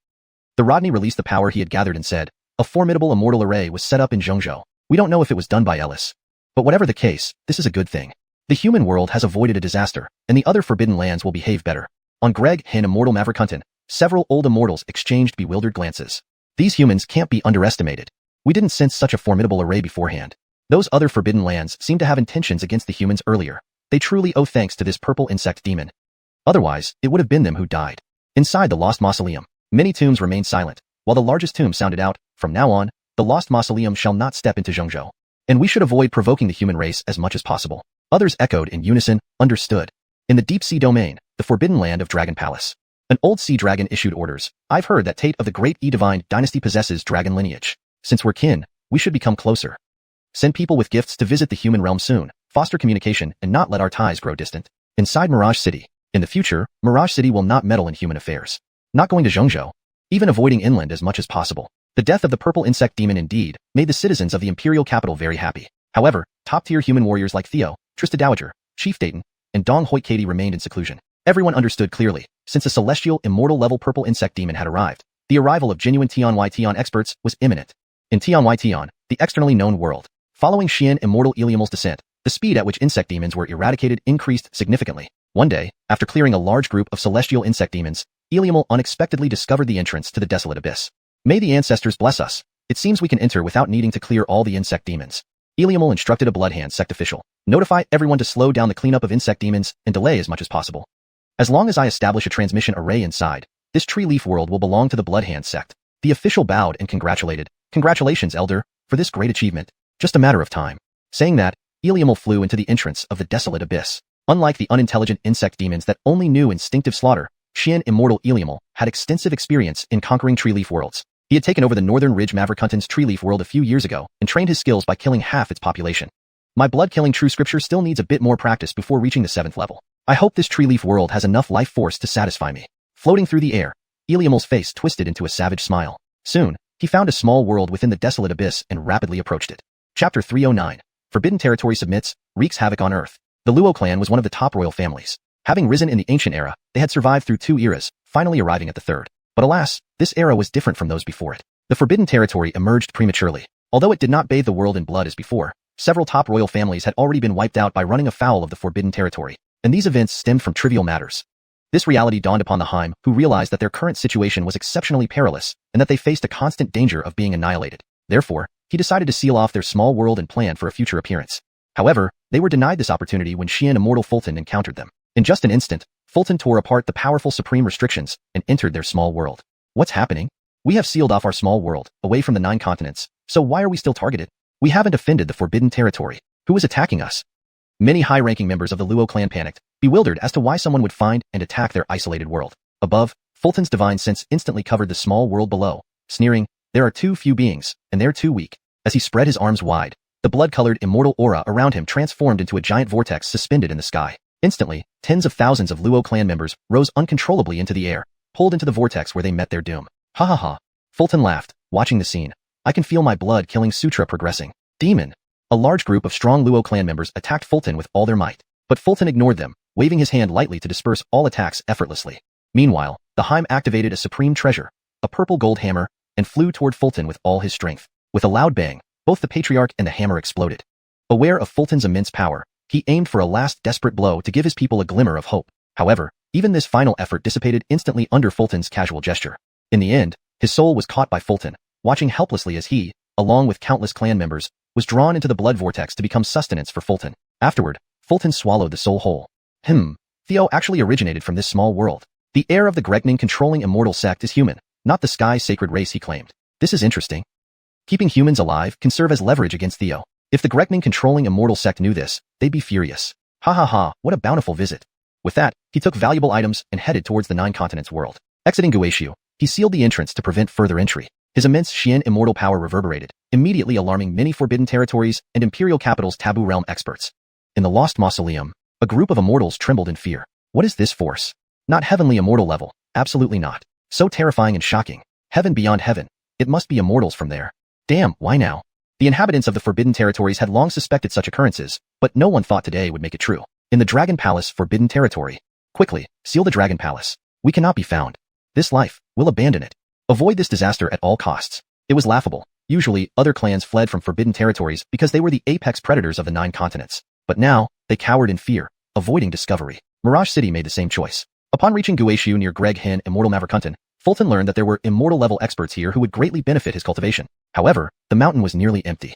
The Rodney released the power he had gathered and said, a formidable immortal array was set up in Zhongzhou. We don't know if it was done by Ellis. But whatever the case, this is a good thing. The human world has avoided a disaster, and the other forbidden lands will behave better. On Greg Hen Immortal Maverikunten, several old immortals exchanged bewildered glances. These humans can't be underestimated. We didn't sense such a formidable array beforehand. Those other forbidden lands seem to have intentions against the humans earlier. They truly owe thanks to this purple insect demon. Otherwise, it would have been them who died. Inside the Lost Mausoleum, many tombs remained silent, while the largest tomb sounded out, from now on, the Lost Mausoleum shall not step into Zhongzhou. And we should avoid provoking the human race as much as possible. Others echoed in unison, understood. In the deep sea domain, the forbidden land of Dragon Palace. An old sea dragon issued orders. I've heard that Tate of the Great E-Divine Dynasty possesses dragon lineage. Since we're kin, we should become closer. Send people with gifts to visit the human realm soon. foster communication, and not let our ties grow distant. Inside Mirage City. In the future, Mirage City will not meddle in human affairs. Not going to Zhengzhou. Even avoiding inland as much as possible. The death of the purple insect demon indeed made the citizens of the imperial capital very happy. However, top-tier human warriors like Theo, Trista Dowager, Chief Dayton, and Dong Hoi Katie remained in seclusion. Everyone understood clearly, since a celestial immortal-level purple insect demon had arrived, the arrival of genuine Tian experts was imminent. In Tian, the externally known world, following Xian immortal Iliumal's descent, the speed at which insect demons were eradicated increased significantly. One day, after clearing a large group of celestial insect demons, Iliumal unexpectedly discovered the entrance to the desolate abyss. May the ancestors bless us. It seems we can enter without needing to clear all the insect demons. Iliumal instructed a Bloodhand sect official. Notify everyone to slow down the cleanup of insect demons and delay as much as possible. As long as I establish a transmission array inside, this tree leaf world will belong to the Bloodhand sect. The official bowed and congratulated. Congratulations, Elder, for this great achievement. Just a matter of time. Saying that, Iliumal flew into the entrance of the desolate abyss. Unlike the unintelligent insect demons that only knew instinctive slaughter, Xian immortal Iliumal had extensive experience in conquering tree leaf worlds. He had taken over the Northern Ridge Maverikunten's tree leaf world a few years ago and trained his skills by killing half its population. My blood-killing true scripture still needs a bit more practice before reaching the 7th level. I hope this tree leaf world has enough life force to satisfy me. Floating through the air, Iliumal's face twisted into a savage smile. Soon, he found a small world within the desolate abyss and rapidly approached it. Chapter 309. Forbidden Territory submits, wreaks havoc on Earth. The Luo clan was one of the top royal families. Having risen in the ancient era, they had survived through 2 eras, finally arriving at the 3rd. But alas, this era was different from those before it. The Forbidden Territory emerged prematurely. Although it did not bathe the world in blood as before, several top royal families had already been wiped out by running afoul of the Forbidden Territory, and these events stemmed from trivial matters. This reality dawned upon the Heim, who realized that their current situation was exceptionally perilous, and that they faced a constant danger of being annihilated. Therefore, he decided to seal off their small world and plan for a future appearance. However, they were denied this opportunity when Xian immortal Fulton encountered them. In just an instant, Fulton tore apart the powerful supreme restrictions and entered their small world. What's happening? We have sealed off our small world, away from the 9 continents, so why are we still targeted? We haven't offended the Forbidden Territory. Who is attacking us? Many high-ranking members of the Luo clan panicked, bewildered as to why someone would find and attack their isolated world. Above, Fulton's divine sense instantly covered the small world below, sneering, "There are too few beings, and they're too weak." As he spread his arms wide, the blood-colored immortal aura around him transformed into a giant vortex suspended in the sky. Instantly, tens of thousands of Luo clan members rose uncontrollably into the air, pulled into the vortex where they met their doom. Ha ha ha. Fulton laughed, watching the scene. I can feel my blood-killing sutra progressing. Demon. A large group of strong Luo clan members attacked Fulton with all their might. But Fulton ignored them, waving his hand lightly to disperse all attacks effortlessly. Meanwhile, the Heim activated a supreme treasure, a purple gold hammer, and flew toward Fulton with all his strength. With a loud bang, both the Patriarch and the hammer exploded. Aware of Fulton's immense power, he aimed for a last desperate blow to give his people a glimmer of hope. However, even this final effort dissipated instantly under Fulton's casual gesture. In the end, his soul was caught by Fulton, watching helplessly as he, along with countless clan members, was drawn into the blood vortex to become sustenance for Fulton. Afterward, Fulton swallowed the soul whole. Theo actually originated from this small world. The heir of the Gregning controlling immortal sect is human, not the sky sacred race he claimed. This is interesting. Keeping humans alive can serve as leverage against Theo. If the Gregning controlling immortal sect knew this, they'd be furious. Ha ha ha, what a bountiful visit. With that, he took valuable items and headed towards the 9 continents world. Exiting Guishu, he sealed the entrance to prevent further entry. His immense Xian immortal power reverberated, immediately alarming many forbidden territories and imperial capitals' taboo realm experts. In the Lost Mausoleum, a group of immortals trembled in fear. What is this force? Not heavenly immortal level, absolutely not. So terrifying and shocking. Heaven beyond heaven. It must be immortals from there. Damn, why now? The inhabitants of the forbidden territories had long suspected such occurrences, but no one thought today would make it true. In the Dragon Palace Forbidden Territory. Quickly, seal the Dragon Palace. We cannot be found. This life, we'll abandon it. Avoid this disaster at all costs. It was laughable. Usually, other clans fled from forbidden territories because they were the apex predators of the 9 continents. But now, they cowered in fear, avoiding discovery. Mirage City made the same choice. Upon reaching Guishu near Greg Hin Immortal Maverikunten, Fulton learned that there were immortal-level experts here who would greatly benefit his cultivation. However, the mountain was nearly empty.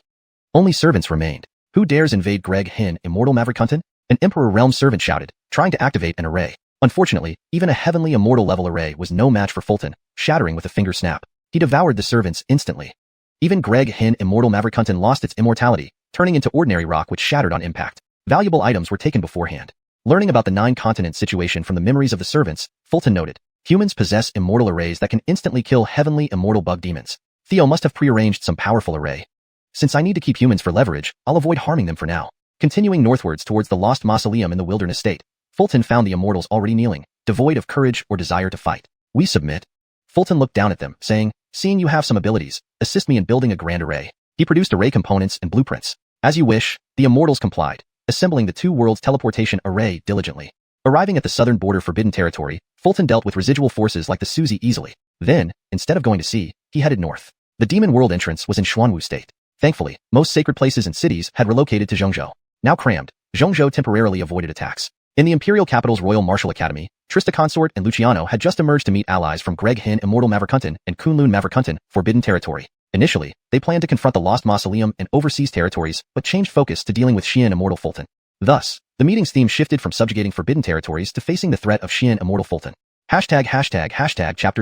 Only servants remained. Who dares invade Greg Hin Immortal Maverikunten? An Emperor Realm servant shouted, trying to activate an array. Unfortunately, even a heavenly immortal-level array was no match for Fulton, shattering with a finger snap. He devoured the servants instantly. Even Greg Hin Immortal Maverikunten lost its immortality, turning into ordinary rock which shattered on impact. Valuable items were taken beforehand. Learning about the 9 continent situation from the memories of the servants, Fulton noted, humans possess immortal arrays that can instantly kill heavenly immortal bug demons. Theo must have prearranged some powerful array. Since I need to keep humans for leverage, I'll avoid harming them for now. Continuing northwards towards the lost mausoleum in the wilderness state, Fulton found the immortals already kneeling, devoid of courage or desire to fight. "We submit." Fulton looked down at them, saying, "Seeing you have some abilities, assist me in building a grand array." He produced array components and blueprints. "As you wish," the immortals complied, assembling the two worlds teleportation array diligently. Arriving at the southern border Forbidden Territory, Fulton dealt with residual forces like the Suzy easily. Then, instead of going to sea, he headed north. The demon world entrance was in Xuanwu State. Thankfully, most sacred places and cities had relocated to Zhengzhou. Now crammed, Zhengzhou temporarily avoided attacks. In the imperial capital's Royal Martial Academy, Trista Consort and Luciano had just emerged to meet allies from Greg Hin Immortal Maverikunten and Kunlun Maverikunten, Forbidden Territory. Initially, they planned to confront the Lost Mausoleum and overseas territories, but changed focus to dealing with Xian Immortal Fulton. Thus, the meeting's theme shifted from subjugating forbidden territories to facing the threat of Xian Immortal Fulton. Chapter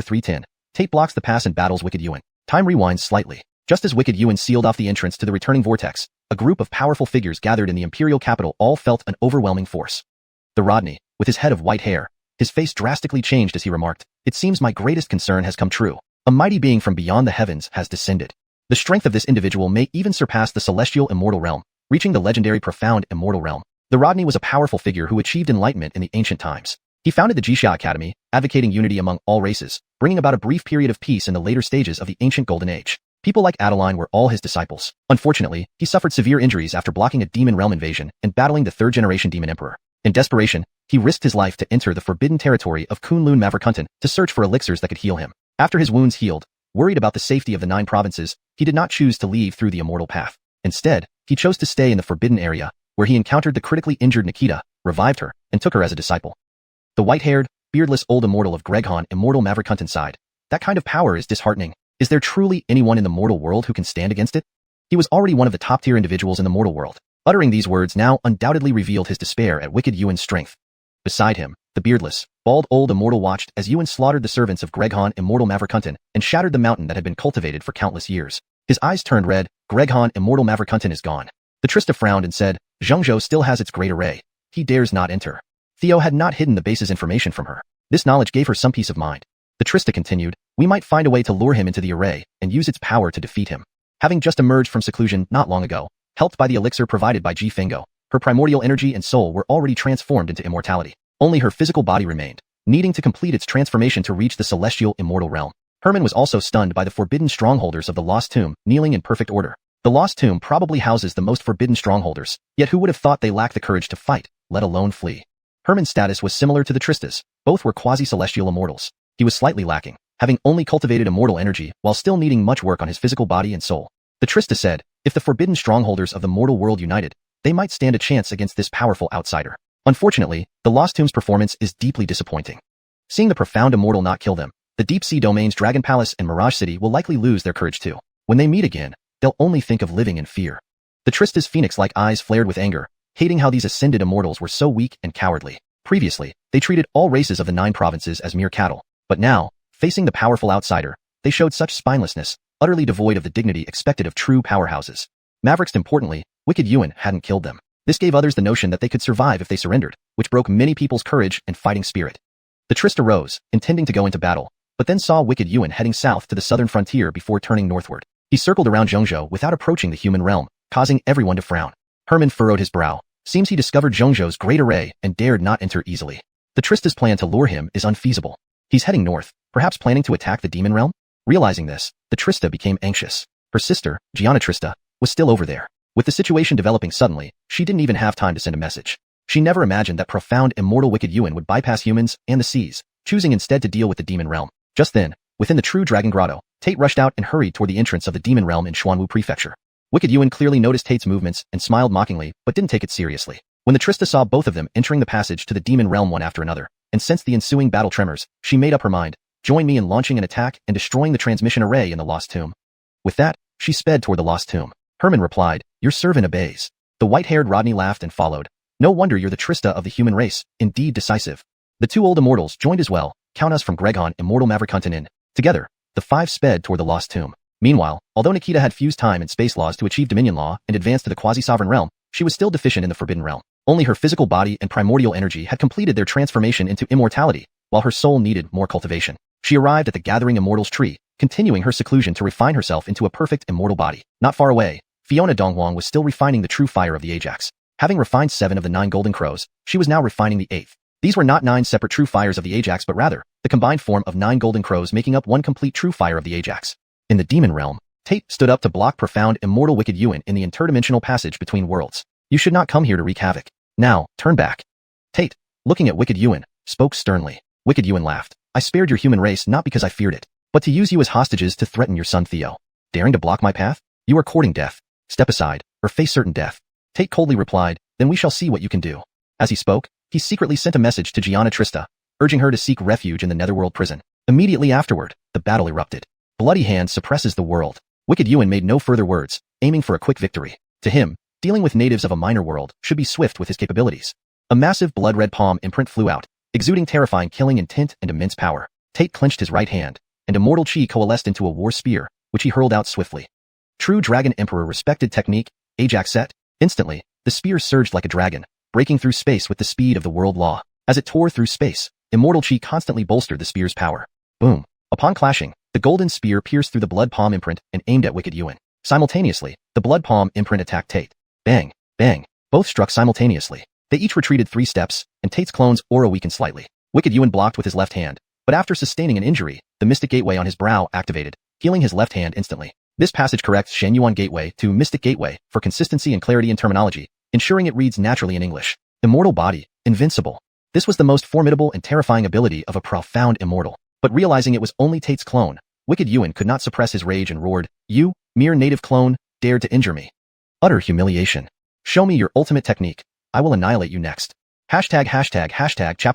310. Tate blocks the pass and battles Wicked Yuan. Time rewinds slightly. Just as Wicked Yuan sealed off the entrance to the returning vortex, a group of powerful figures gathered in the imperial capital all felt an overwhelming force. The Rodney, with his head of white hair, his face drastically changed as he remarked, "It seems my greatest concern has come true. A mighty being from beyond the heavens has descended. The strength of this individual may even surpass the celestial immortal realm, reaching the legendary profound immortal realm." The Rodney was a powerful figure who achieved enlightenment in the ancient times. He founded the Jixia Academy, advocating unity among all races, bringing about a brief period of peace in the later stages of the ancient Golden Age. People like Adeline were all his disciples. Unfortunately, he suffered severe injuries after blocking a demon realm invasion and battling the third-generation demon emperor. In desperation, he risked his life to enter the forbidden territory of Kunlun Maverikunten to search for elixirs that could heal him. After his wounds healed, worried about the safety of the 9 provinces, he did not choose to leave through the immortal path. Instead, he chose to stay in the forbidden area, where he encountered the critically injured Nikita, revived her, and took her as a disciple. The white-haired, beardless old immortal of Greghan Immortal Maverikunten sighed. That kind of power is disheartening. Is there truly anyone in the mortal world who can stand against it? He was already one of the top-tier individuals in the mortal world. Uttering these words now undoubtedly revealed his despair at Wicked Yuan's strength. Beside him, the beardless, bald old immortal watched as Yuan slaughtered the servants of Greghan Immortal Maverikunten and shattered the mountain that had been cultivated for countless years. His eyes turned red. Greghan Immortal Maverikunten is gone. The Trista frowned and said, "Zhengzhou still has its great array. He dares not enter." Theo had not hidden the base's information from her. This knowledge gave her some peace of mind. The Trista continued, "We might find a way to lure him into the array and use its power to defeat him." Having just emerged from seclusion not long ago, helped by the elixir provided by Ji Fengo, her primordial energy and soul were already transformed into immortality. Only her physical body remained, needing to complete its transformation to reach the celestial immortal realm. Herman was also stunned by the forbidden strongholders of the Lost Tomb, kneeling in perfect order. The Lost Tomb probably houses the most forbidden strongholders, yet who would have thought they lacked the courage to fight, let alone flee? Herman's status was similar to the Trista's. Both were quasi-celestial immortals. He was slightly lacking, having only cultivated immortal energy while still needing much work on his physical body and soul. The Trista said, if the forbidden strongholders of the mortal world united, they might stand a chance against this powerful outsider. Unfortunately, the Lost Tomb's performance is deeply disappointing. Seeing the profound immortal not kill them, the Deep Sea Domain's Dragon Palace and Mirage City will likely lose their courage too. When they meet again, they'll only think of living in fear. The Trista's phoenix-like eyes flared with anger, hating how these ascended immortals were so weak and cowardly. Previously, they treated all races of the 9 provinces as mere cattle. But now, facing the powerful outsider, they showed such spinelessness, utterly devoid of the dignity expected of true powerhouses. Mavericks, importantly, Wicked Yuan hadn't killed them. This gave others the notion that they could survive if they surrendered, which broke many people's courage and fighting spirit. The Trista rose, intending to go into battle, but then saw Wicked Yuan heading south to the southern frontier before turning northward. He circled around Zhengzhou without approaching the human realm, causing everyone to frown. Herman furrowed his brow. Seems he discovered Zhengzhou's great array and dared not enter easily. The Trista's plan to lure him is unfeasible. He's heading north, perhaps planning to attack the demon realm? Realizing this, the Trista became anxious. Her sister, Gianna Trista, was still over there. With the situation developing suddenly, she didn't even have time to send a message. She never imagined that profound immortal Wicked Yuan would bypass humans and the seas, choosing instead to deal with the demon realm. Just then, within the true Dragon Grotto, Tate rushed out and hurried toward the entrance of the demon realm in Xuanwu Prefecture. Wicked Yuan clearly noticed Tate's movements and smiled mockingly, but didn't take it seriously. When the Trista saw both of them entering the passage to the demon realm one after another, and sensed the ensuing battle tremors, she made up her mind, join me in launching an attack and destroying the transmission array in the Lost Tomb. With that, she sped toward the Lost Tomb. Herman replied, "Your servant obeys." The white-haired Rodney laughed and followed. "No wonder you're the Trista of the human race, indeed decisive." The 2 old immortals joined as well, count us from Greghan Immortal Maverikunten in. Together, the 5 sped toward the Lost Tomb. Meanwhile, although Nikita had fused time and space laws to achieve Dominion Law and advance to the quasi-sovereign realm, she was still deficient in the Forbidden Realm. Only her physical body and primordial energy had completed their transformation into immortality, while her soul needed more cultivation. She arrived at the Gathering Immortals tree, continuing her seclusion to refine herself into a perfect immortal body. Not far away, Fiona Donghuang was still refining the true fire of the Ajax. Having refined 7 of the 9 golden crows, she was now refining the 8th. These were not 9 separate true fires of the Ajax but rather, the combined form of 9 golden crows making up one complete true fire of the Ajax. In the demon realm, Tate stood up to block profound immortal Wicked Yuan in the interdimensional passage between worlds. You should not come here to wreak havoc. Now, turn back. Tate, looking at Wicked Yuan, spoke sternly. Wicked Yuan laughed. I spared your human race not because I feared it, but to use you as hostages to threaten your son Theo. Daring to block my path? You are courting death. Step aside, or face certain death. Tate coldly replied, then we shall see what you can do. As he spoke, he secretly sent a message to Gianna Trista, urging her to seek refuge in the Netherworld prison. Immediately afterward, the battle erupted. Bloody hand suppresses the world. Wicked Yuan made no further words, aiming for a quick victory. To him, dealing with natives of a minor world should be swift with his capabilities. A massive blood-red palm imprint flew out, exuding terrifying killing intent and immense power. Tate clenched his right hand, and immortal chi coalesced into a war spear, which he hurled out swiftly. True Dragon Emperor respected technique, Ajax set. Instantly, the spear surged like a dragon, breaking through space with the speed of the world law. As it tore through space, immortal chi constantly bolstered the spear's power. Boom. Upon clashing, the golden spear pierced through the blood palm imprint and aimed at Wicked Yuan. Simultaneously, the blood palm imprint attacked Tate. Bang, bang. Both struck simultaneously. They each retreated 3 steps, and Tate's clone's aura weakened slightly. Wicked Yuan blocked with his left hand, but after sustaining an injury, the Mystic Gateway on his brow activated, healing his left hand instantly. This passage corrects Shen Yuan Gateway to Mystic Gateway for consistency and clarity in terminology, ensuring it reads naturally in English. Immortal body, invincible. This was the most formidable and terrifying ability of a profound immortal. But realizing it was only Tate's clone, Wicked Yuan could not suppress his rage and roared, "You, mere native clone, dared to injure me. Utter humiliation. Show me your ultimate technique. I will annihilate you next." Chapter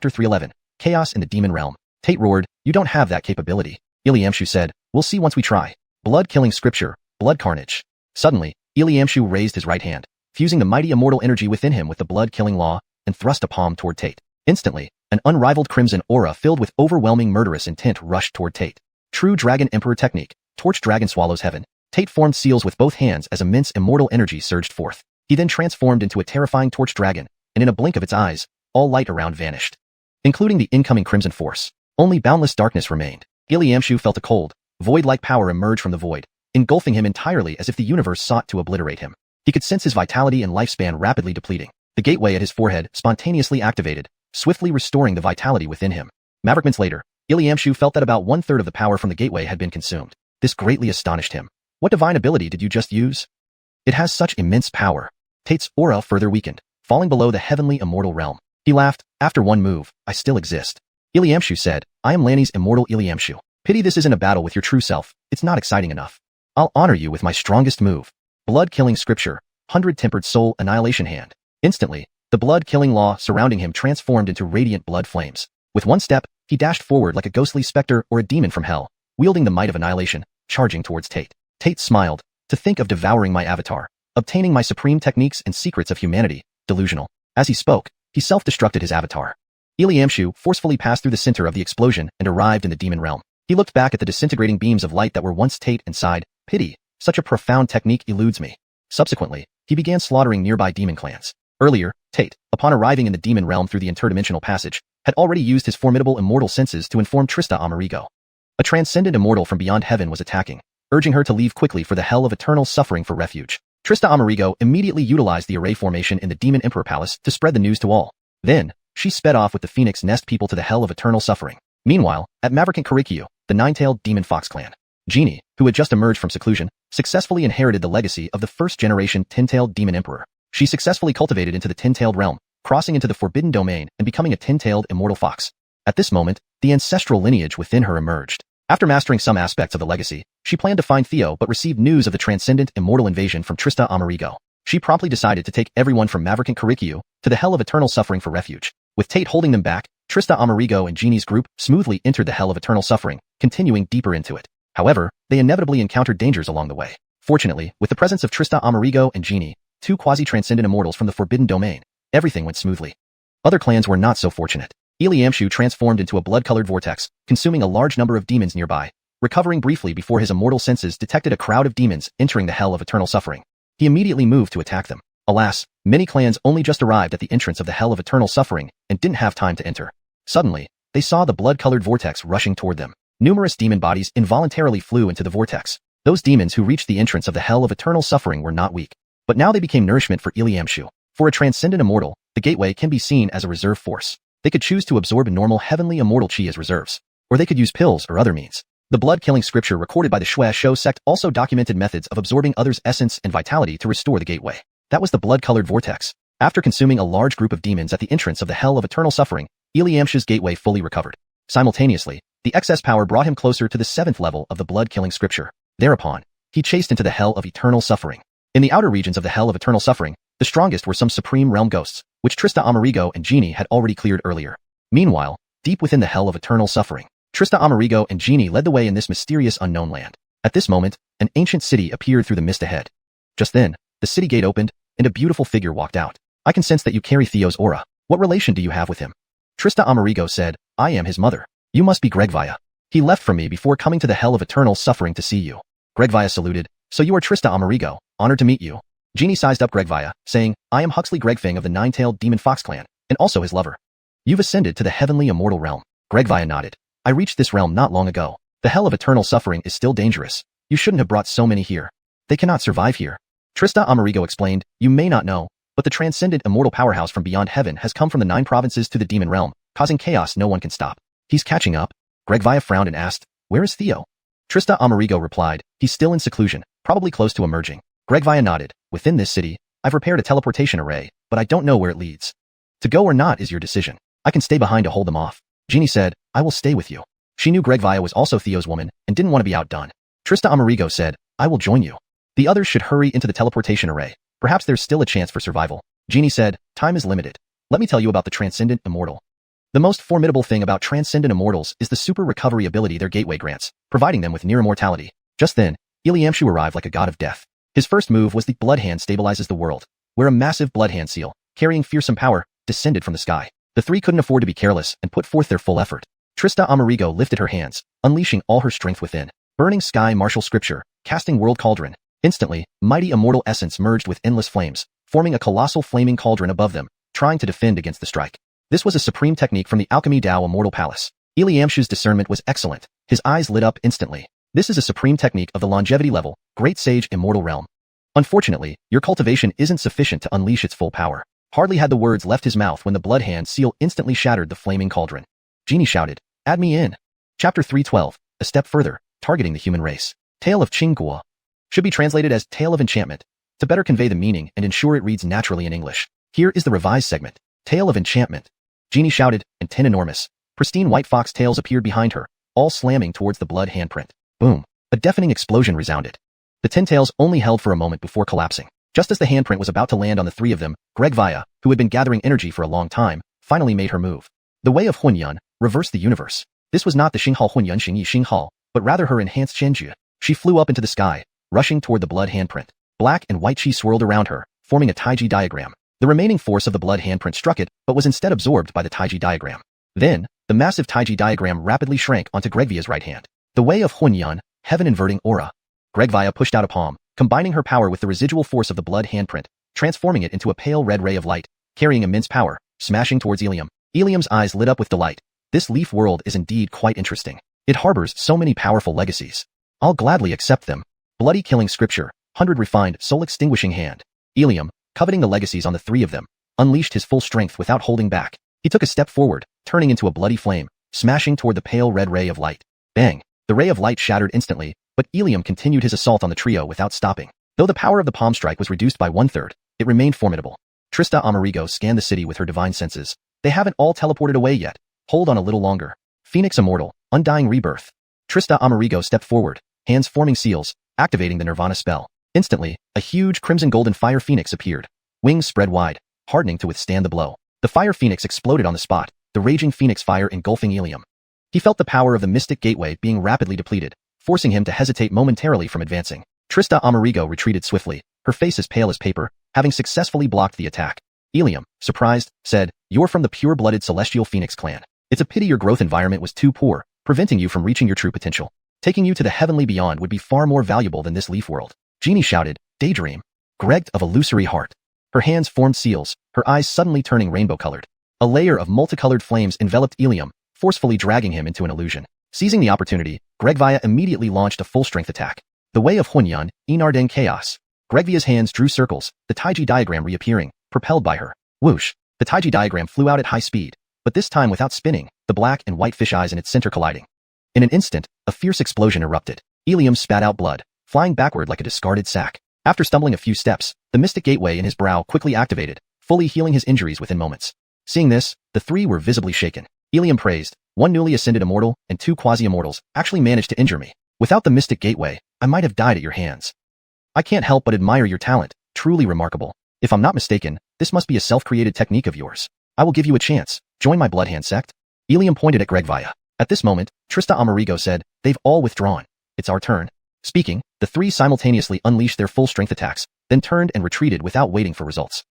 311, Chaos in the Demon Realm. Tate roared, "You don't have that capability." Iliamshu said, "We'll see once we try." Blood-killing scripture, blood carnage. Suddenly, Iliamshu raised his right hand, fusing the mighty immortal energy within him with the blood-killing law, and thrust a palm toward Tate. Instantly, an unrivaled crimson aura filled with overwhelming murderous intent rushed toward Tate. True Dragon Emperor technique, Torch Dragon swallows heaven. Tate formed seals with both hands as immense immortal energy surged forth. He then transformed into a terrifying torch dragon, and in a blink of its eyes, all light around vanished, including the incoming crimson force. Only boundless darkness remained. Iliamshu felt a cold, void-like power emerge from the void, engulfing him entirely as if the universe sought to obliterate him. He could sense his vitality and lifespan rapidly depleting. The gateway at his forehead spontaneously activated, swiftly restoring the vitality within him. Moments later, Iliamshu felt that about 1/3 of the power from the gateway had been consumed. This greatly astonished him. What divine ability did you just use? It has such immense power. Tate's aura further weakened, falling below the heavenly immortal realm. He laughed, after one move, I still exist. Iliamshu said, I am Lanny's immortal Iliamshu. Pity this isn't a battle with your true self, it's not exciting enough. I'll honor you with my strongest move. Blood-killing scripture, 100-tempered soul annihilation hand. Instantly, the blood-killing law surrounding him transformed into radiant blood flames. With one step, he dashed forward like a ghostly specter or a demon from hell, wielding the might of annihilation, charging towards Tate. Tate smiled, to think of devouring my avatar, obtaining my supreme techniques and secrets of humanity, delusional. As he spoke, he self-destructed his avatar. Iliamshu forcefully passed through the center of the explosion and arrived in the demon realm. He looked back at the disintegrating beams of light that were once Tate and sighed, pity, such a profound technique eludes me. Subsequently, he began slaughtering nearby demon clans. Earlier, Tate, upon arriving in the demon realm through the interdimensional passage, had already used his formidable immortal senses to inform Trista Amerigo. A transcendent immortal from beyond heaven was attacking, urging her to leave quickly for the hell of eternal suffering for refuge. Trista Amerigo immediately utilized the array formation in the Demon Emperor Palace to spread the news to all. Then, she sped off with the Phoenix Nest people to the hell of eternal suffering. Meanwhile, at Mangekyō, the nine-tailed demon fox clan, Genie, who had just emerged from seclusion, successfully inherited the legacy of the first-generation ten-tailed demon emperor. She successfully cultivated into the ten-tailed realm, crossing into the forbidden domain and becoming a ten-tailed immortal fox. At this moment, the ancestral lineage within her emerged. After mastering some aspects of the legacy, she planned to find Theo but received news of the transcendent immortal invasion from Trista Amerigo. She promptly decided to take everyone from Mangekyō to the hell of eternal suffering for refuge. With Tate holding them back, Trista Amerigo and Genie's group smoothly entered the hell of eternal suffering, continuing deeper into it. However, they inevitably encountered dangers along the way. Fortunately, with the presence of Trista Amerigo and Genie, two quasi-transcendent immortals from the forbidden domain, everything went smoothly. Other clans were not so fortunate. Iliamshu transformed into a blood-colored vortex, consuming a large number of demons nearby, recovering briefly before his immortal senses detected a crowd of demons entering the hell of eternal suffering. He immediately moved to attack them. Alas, many clans only just arrived at the entrance of the hell of eternal suffering and didn't have time to enter. Suddenly, they saw the blood-colored vortex rushing toward them. Numerous demon bodies involuntarily flew into the vortex. Those demons who reached the entrance of the hell of eternal suffering were not weak, but now they became nourishment for Iliamshu. For a transcendent immortal, the gateway can be seen as a reserve force. They could choose to absorb normal heavenly immortal chi as reserves, or they could use pills or other means. The blood-killing scripture recorded by the Shui Shou sect also documented methods of absorbing others' essence and vitality to restore the gateway. That was the blood-colored vortex. After consuming a large group of demons at the entrance of the Hell of Eternal Suffering, Iliamsha's gateway fully recovered. Simultaneously, the excess power brought him closer to the 7th level of the blood-killing scripture. Thereupon, he chased into the Hell of Eternal Suffering. In the outer regions of the Hell of Eternal Suffering, the strongest were some supreme realm ghosts, which Trista Amerigo and Genie had already cleared earlier. Meanwhile, deep within the Hell of Eternal Suffering, Trista Amerigo and Genie led the way in this mysterious unknown land. At this moment, an ancient city appeared through the mist ahead. Just then, the city gate opened, and a beautiful figure walked out. I can sense that you carry Theo's aura. What relation do you have with him? Trista Amerigo said, I am his mother. You must be Gregvia. He left from me before coming to the Hell of Eternal Suffering to see you. Gregvia saluted, so you are Trista Amerigo, honored to meet you. Genie sized up Gregvia, saying, I am Huxley Gregfing of the Nine-Tailed Demon Fox clan, and also his lover. You've ascended to the heavenly immortal realm. Gregvia nodded. I reached this realm not long ago. The Hell of Eternal Suffering is still dangerous. You shouldn't have brought so many here. They cannot survive here. Trista Amerigo explained, you may not know, but the transcendent immortal powerhouse from beyond heaven has come from the 9 provinces to the demon realm, causing chaos no one can stop. He's catching up. Gregvia frowned and asked, where is Theo? Trista Amerigo replied, he's still in seclusion, probably close to emerging. Gregvia nodded, within this city, I've repaired a teleportation array, but I don't know where it leads. To go or not is your decision. I can stay behind to hold them off. Genie said, I will stay with you. She knew Gregvia was also Theo's woman, and didn't want to be outdone. Trista Amerigo said, I will join you. The others should hurry into the teleportation array. Perhaps there's still a chance for survival. Genie said, time is limited. Let me tell you about the Transcendent Immortal. The most formidable thing about Transcendent Immortals is the super recovery ability their gateway grants, providing them with near immortality. Just then, Iliamshu arrived like a god of death. His first move was the Blood Hand stabilizes the world, where a massive Blood Hand seal, carrying fearsome power, descended from the sky. The three couldn't afford to be careless and put forth their full effort. Trista Amerigo lifted her hands, unleashing all her strength within. Burning Sky Martial Scripture, casting World Cauldron. Instantly, mighty immortal essence merged with endless flames, forming a colossal flaming cauldron above them, trying to defend against the strike. This was a supreme technique from the Alchemy Dao Immortal Palace. Iliamshu's discernment was excellent. His eyes lit up instantly. This is a supreme technique of the longevity level, Great Sage Immortal Realm. Unfortunately, your cultivation isn't sufficient to unleash its full power. Hardly had the words left his mouth when the Blood Hand seal instantly shattered the flaming cauldron. Genie shouted, add me in. Chapter 312, a step further, targeting the human race. Tale of Qingguo. Should be translated as Tale of Enchantment, to better convey the meaning and ensure it reads naturally in English. Here is the revised segment. Tale of Enchantment. Genie shouted, and 10 enormous, pristine white fox tails appeared behind her, all slamming towards the blood handprint. Boom. A deafening explosion resounded. The 10 tails only held for a moment before collapsing. Just as the handprint was about to land on the 3 of them, Gregvia, who had been gathering energy for a long time, finally made her move. The way of Hunyuan, reversed the universe. This was not the Xinghao Hunyuan Xingyi Xinghao, but rather her enhanced Qianju. She flew up into the sky, rushing toward the blood handprint. Black and white chi swirled around her, forming a Taiji diagram. The remaining force of the blood handprint struck it, but was instead absorbed by the Taiji diagram. Then, the massive Taiji diagram rapidly shrank onto Gregvia's right hand. The way of Hunyuan, heaven-inverting aura. Gregvia pushed out a palm, combining her power with the residual force of the blood handprint, transforming it into a pale red ray of light, carrying immense power, smashing towards Iliam. Iliam's eyes lit up with delight. This leaf world is indeed quite interesting. It harbors so many powerful legacies. I'll gladly accept them. Bloody killing scripture, 100 refined soul extinguishing hand. Iliam, coveting the legacies on the 3 of them, unleashed his full strength without holding back. He took a step forward, turning into a bloody flame, smashing toward the pale red ray of light. Bang! The ray of light shattered instantly, but Iliam continued his assault on the trio without stopping. Though the power of the palm strike was reduced by 1/3, it remained formidable. Trista Amerigo scanned the city with her divine senses. They haven't all teleported away yet. Hold on a little longer. Phoenix Immortal, Undying Rebirth. Trista Amerigo stepped forward, hands forming seals, activating the Nirvana spell. Instantly, a huge crimson golden fire phoenix appeared. Wings spread wide, hardening to withstand the blow. The fire phoenix exploded on the spot, the raging phoenix fire engulfing Iliam. He felt the power of the mystic gateway being rapidly depleted, forcing him to hesitate momentarily from advancing. Trista Amerigo retreated swiftly, her face as pale as paper, having successfully blocked the attack. Iliam, surprised, said, "You're from the pure-blooded Celestial Phoenix clan. It's a pity your growth environment was too poor, preventing you from reaching your true potential. Taking you to the heavenly beyond would be far more valuable than this leaf world." Genie shouted, "Daydream. Gregged of illusory heart." Her hands formed seals, her eyes suddenly turning rainbow-colored. A layer of multicolored flames enveloped Iliam, forcefully dragging him into an illusion. Seizing the opportunity, Gregvia immediately launched a full-strength attack. The way of Hunyuan, Inarden Chaos. Gregvia's hands drew circles, the Taiji diagram reappearing, propelled by her. Whoosh! The taiji diagram flew out at high speed, but this time without spinning, the black and white fish eyes in its center colliding. In an instant, a fierce explosion erupted. Ilium spat out blood, flying backward like a discarded sack. After stumbling a few steps, the mystic gateway in his brow quickly activated, fully healing his injuries within moments. Seeing this, the three were visibly shaken. Ilium praised, one newly ascended immortal and two quasi-immortals actually managed to injure me. Without the mystic gateway, I might have died at your hands. I can't help but admire your talent, truly remarkable. If I'm not mistaken, this must be a self-created technique of yours. I will give you a chance, join my Bloodhand sect. Ilium pointed at Gregvaya. At this moment, Trista Amerigo said, they've all withdrawn. It's our turn. Speaking, the three simultaneously unleashed their full strength attacks, then turned and retreated without waiting for results.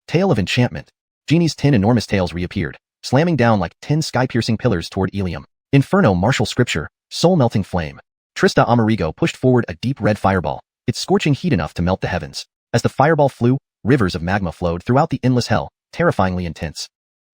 Tail of Enchantment. Genie's 10 enormous tails reappeared, slamming down like 10 sky-piercing pillars toward Ilium. Inferno Martial Scripture, Soul-Melting Flame. Trista Amerigo pushed forward a deep red fireball, its scorching heat enough to melt the heavens. As the fireball flew, rivers of magma flowed throughout the endless hell, terrifyingly intense.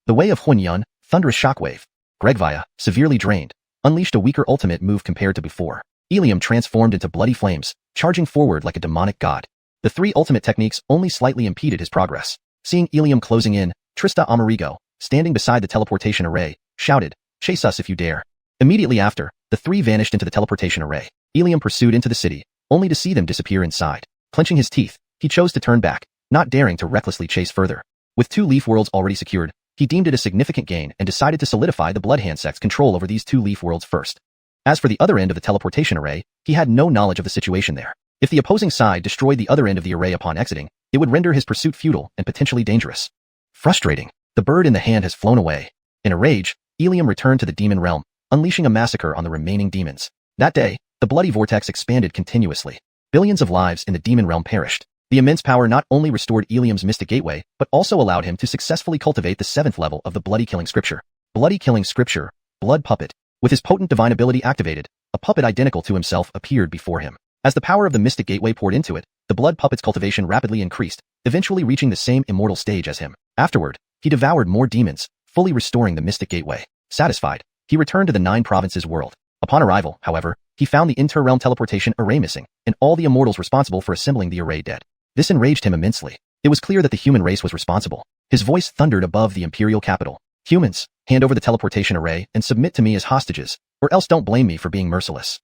The Way of Hunyun, Thunderous Shockwave. Gregvaya, severely drained, unleashed a weaker ultimate move compared to before. Ilium transformed into bloody flames, charging forward like a demonic god. The three ultimate techniques only slightly impeded his progress. Seeing Ilium closing in, Trista Amerigo, standing beside the teleportation array, shouted, chase us if you dare. Immediately after, the three vanished into the teleportation array. Ilium pursued into the city, only to see them disappear inside. Clenching his teeth, he chose to turn back, not daring to recklessly chase further. With 2 leaf worlds already secured, he deemed it a significant gain and decided to solidify the Bloodhand sect's control over these 2 leaf worlds first. As for the other end of the teleportation array, he had no knowledge of the situation there. If the opposing side destroyed the other end of the array upon exiting, it would render his pursuit futile and potentially dangerous. Frustrating. The bird in the hand has flown away. In a rage, Ilium returned to the demon realm, unleashing a massacre on the remaining demons. That day, the bloody vortex expanded continuously. Billions of lives in the demon realm perished. The immense power not only restored Ilium's mystic gateway, but also allowed him to successfully cultivate the 7th level of the Bloody Killing Scripture. Bloody Killing Scripture, Blood Puppet. With his potent divine ability activated, a puppet identical to himself appeared before him. As the power of the mystic gateway poured into it, the blood puppet's cultivation rapidly increased, eventually reaching the same immortal stage as him. Afterward, he devoured more demons, fully restoring the mystic gateway. Satisfied, he returned to the 9 provinces world. Upon arrival, however, he found the inter-realm teleportation array missing, and all the immortals responsible for assembling the array dead. This enraged him immensely. It was clear that the human race was responsible. His voice thundered above the imperial capital. Humans, hand over the teleportation array and submit to me as hostages, or else don't blame me for being merciless.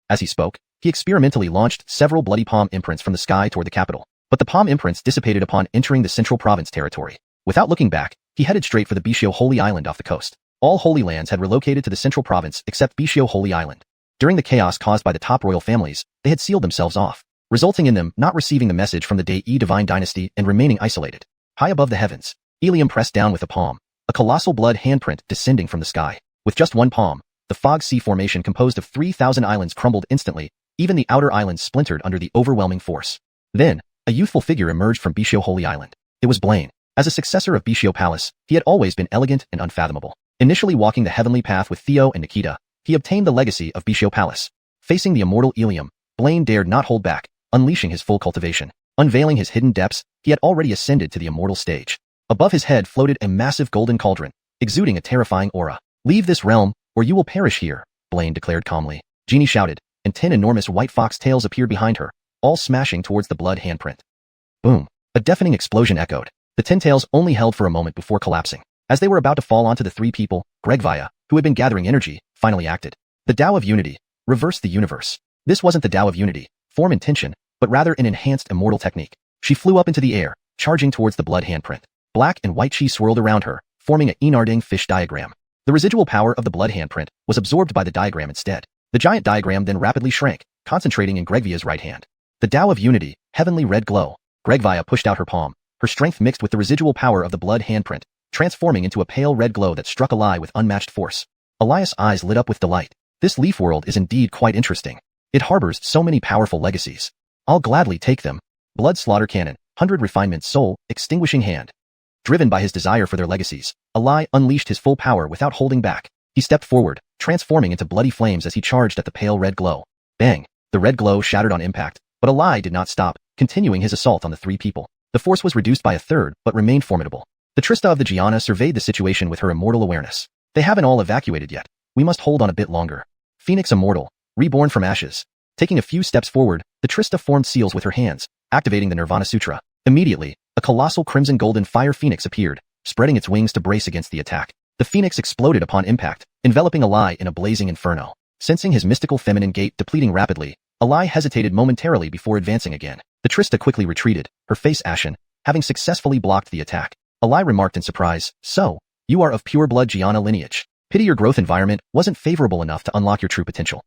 As he spoke, he experimentally launched several bloody palm imprints from the sky toward the capital, but the palm imprints dissipated upon entering the central province territory. Without looking back, he headed straight for the Bishio Holy Island off the coast. All Holy Lands had relocated to the central province except Bishio Holy Island. During the chaos caused by the top royal families, they had sealed themselves off, resulting in them not receiving the message from the Dei divine dynasty and remaining isolated. High above the heavens, Ilium pressed down with a palm, a colossal blood handprint descending from the sky. With just one palm, the Fog Sea formation composed of 3,000 islands crumbled instantly, even the outer islands splintered under the overwhelming force. Then, a youthful figure emerged from Bishio Holy Island. It was Blaine. As a successor of Bishio Palace, he had always been elegant and unfathomable. Initially walking the heavenly path with Theo and Nikita, he obtained the legacy of Bishio Palace. Facing the immortal Ilium, Blaine dared not hold back, unleashing his full cultivation. Unveiling his hidden depths, he had already ascended to the immortal stage. Above his head floated a massive golden cauldron, exuding a terrifying aura. "Leave this realm, or you will perish here," Blaine declared calmly. Genie shouted, and 10 enormous white fox tails appeared behind her, all smashing towards the blood handprint. Boom! A deafening explosion echoed. The 10 tails only held for a moment before collapsing. As they were about to fall onto the 3 people, Gregvaya, who had been gathering energy, finally acted. The Tao of Unity, reversed the universe. This wasn't the Tao of Unity, form intention, but rather an enhanced immortal technique. She flew up into the air, charging towards the blood handprint. Black and white chi swirled around her, forming a Enarding fish diagram. The residual power of the blood handprint was absorbed by the diagram instead. The giant diagram then rapidly shrank, concentrating in Gregvaya's right hand. The Tao of Unity, heavenly red glow. Gregvaya pushed out her palm, her strength mixed with the residual power of the blood handprint, transforming into a pale red glow that struck Eli with unmatched force. Elias' eyes lit up with delight. This leaf world is indeed quite interesting. It harbors so many powerful legacies. I'll gladly take them. Blood Slaughter Cannon, 100 Refinement Soul, Extinguishing Hand. Driven by his desire for their legacies, Eli unleashed his full power without holding back. He stepped forward, transforming into bloody flames as he charged at the pale red glow. Bang! The red glow shattered on impact, but Eli did not stop, continuing his assault on the 3 people. The force was reduced by a third, but remained formidable. The Trista of the Gianna surveyed the situation with her immortal awareness. They haven't all evacuated yet. We must hold on a bit longer. Phoenix Immortal, reborn from ashes. Taking a few steps forward, the Trista formed seals with her hands, activating the Nirvana Sutra. Immediately, a colossal crimson-golden fire phoenix appeared, spreading its wings to brace against the attack. The phoenix exploded upon impact, enveloping Alai in a blazing inferno. Sensing his mystical feminine gate depleting rapidly, Alai hesitated momentarily before advancing again. The Trista quickly retreated, her face ashen, having successfully blocked the attack. Alai remarked in surprise, "So, you are of pure-blood Gianna lineage. Pity your growth environment wasn't favorable enough to unlock your true potential.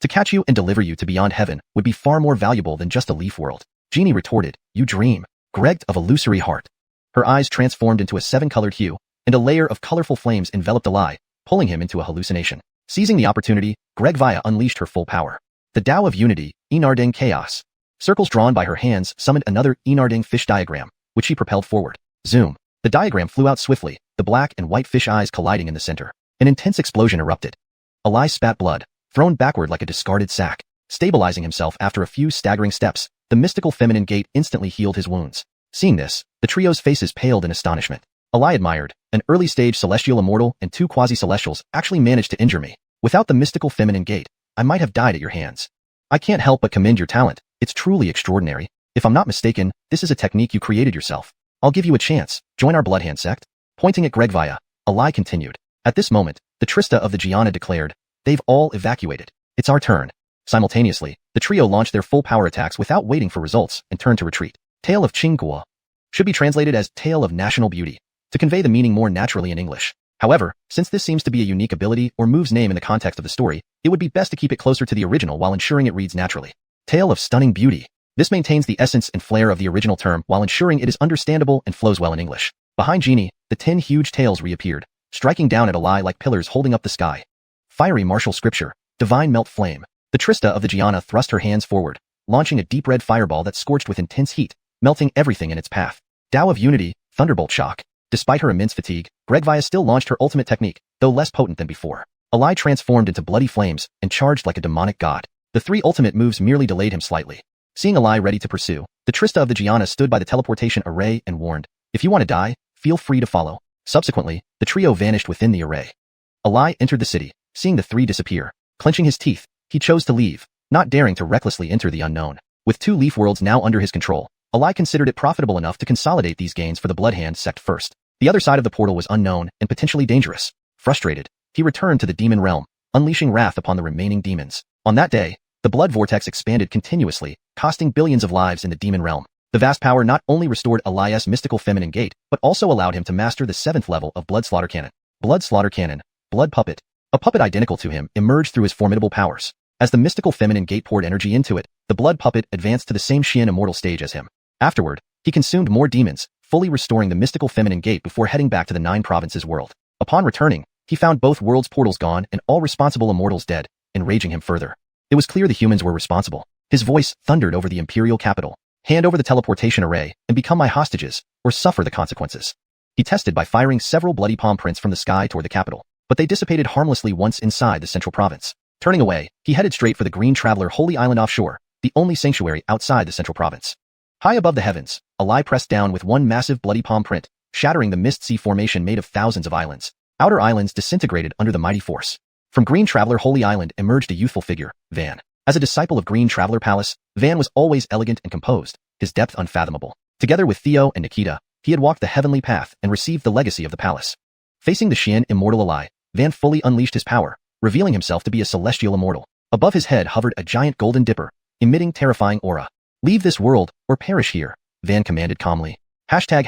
To catch you and deliver you to beyond heaven would be far more valuable than just a leaf world." Jeannie retorted, "You dream, Greg of illusory heart." Her eyes transformed into a seven-colored hue, and a layer of colorful flames enveloped Alai, pulling him into a hallucination. Seizing the opportunity, Gregvaya unleashed her full power. The Tao of Unity, Enarding Chaos. Circles drawn by her hands summoned another Enarding fish diagram, which she propelled forward. Zoom. The diagram flew out swiftly, the black and white fish eyes colliding in the center. An intense explosion erupted. Alai spat blood, thrown backward like a discarded sack. Stabilizing himself after a few staggering steps, the mystical feminine gate instantly healed his wounds. Seeing this, the trio's faces paled in astonishment. Alai admired, an early-stage celestial immortal and two quasi-celestials actually managed to injure me. Without the mystical feminine gate, I might have died at your hands. I can't help but commend your talent. It's truly extraordinary. If I'm not mistaken, this is a technique you created yourself. I'll give you a chance. Join our Bloodhand sect. Pointing at Gregvaya, Alai continued. At this moment, the Trista of the Gianna declared, "They've all evacuated. It's our turn." Simultaneously, the trio launched their full power attacks without waiting for results and turned to retreat. Tale of Qingguo should be translated as Tale of National Beauty, to convey the meaning more naturally in English. However, since this seems to be a unique ability or move's name in the context of the story, it would be best to keep it closer to the original while ensuring it reads naturally. Tale of Stunning Beauty. This maintains the essence and flair of the original term while ensuring it is understandable and flows well in English. Behind Jeannie, the 10 huge tails reappeared, striking down at Alai like pillars holding up the sky. Fiery martial scripture, divine melt flame. The Trista of the Gianna thrust her hands forward, launching a deep red fireball that scorched with intense heat, melting everything in its path. Tao of Unity, thunderbolt shock. Despite her immense fatigue, Gregvaya still launched her ultimate technique, though less potent than before. Alai transformed into bloody flames and charged like a demonic god. The three ultimate moves merely delayed him slightly. Seeing Alai ready to pursue, the Trista of the Gianna stood by the teleportation array and warned, "If you want to die, feel free to follow." Subsequently, the trio vanished within the array. Alai entered the city, seeing the three disappear. Clenching his teeth, he chose to leave, not daring to recklessly enter the unknown. With two leaf worlds now under his control, Alai considered it profitable enough to consolidate these gains for the Bloodhand sect first. The other side of the portal was unknown and potentially dangerous. Frustrated, he returned to the demon realm, unleashing wrath upon the remaining demons. On that day, the blood vortex expanded continuously, costing billions of lives in the demon realm. The vast power not only restored Alai's mystical feminine gate, but also allowed him to master the 7th level of Blood Slaughter Cannon. Blood Slaughter Cannon, Blood Puppet. A puppet identical to him emerged through his formidable powers. As the mystical feminine gate poured energy into it, the blood puppet advanced to the same Xian immortal stage as him. Afterward, he consumed more demons, fully restoring the mystical feminine gate before heading back to the 9 provinces world. Upon returning, he found both worlds' portals gone and all responsible immortals dead, enraging him further. It was clear the humans were responsible. His voice thundered over the imperial capital. "Hand over the teleportation array and become my hostages, or suffer the consequences." He tested by firing several bloody palm prints from the sky toward the capital, but they dissipated harmlessly once inside the central province. Turning away, he headed straight for the Green Traveler Holy Island offshore, the only sanctuary outside the central province. High above the heavens, Alai pressed down with one massive bloody palm print, shattering the mist sea formation made of thousands of islands. Outer islands disintegrated under the mighty force. From Green Traveler Holy Island emerged a youthful figure, Van. As a disciple of Green Traveler Palace, Van was always elegant and composed, his depth unfathomable. Together with Theo and Nikita, he had walked the heavenly path and received the legacy of the palace. Facing the Xian immortal Alai, Van fully unleashed his power, revealing himself to be a celestial immortal. Above his head hovered a giant golden dipper, emitting terrifying aura. "Leave this world, or perish here," Van commanded calmly. Hashtag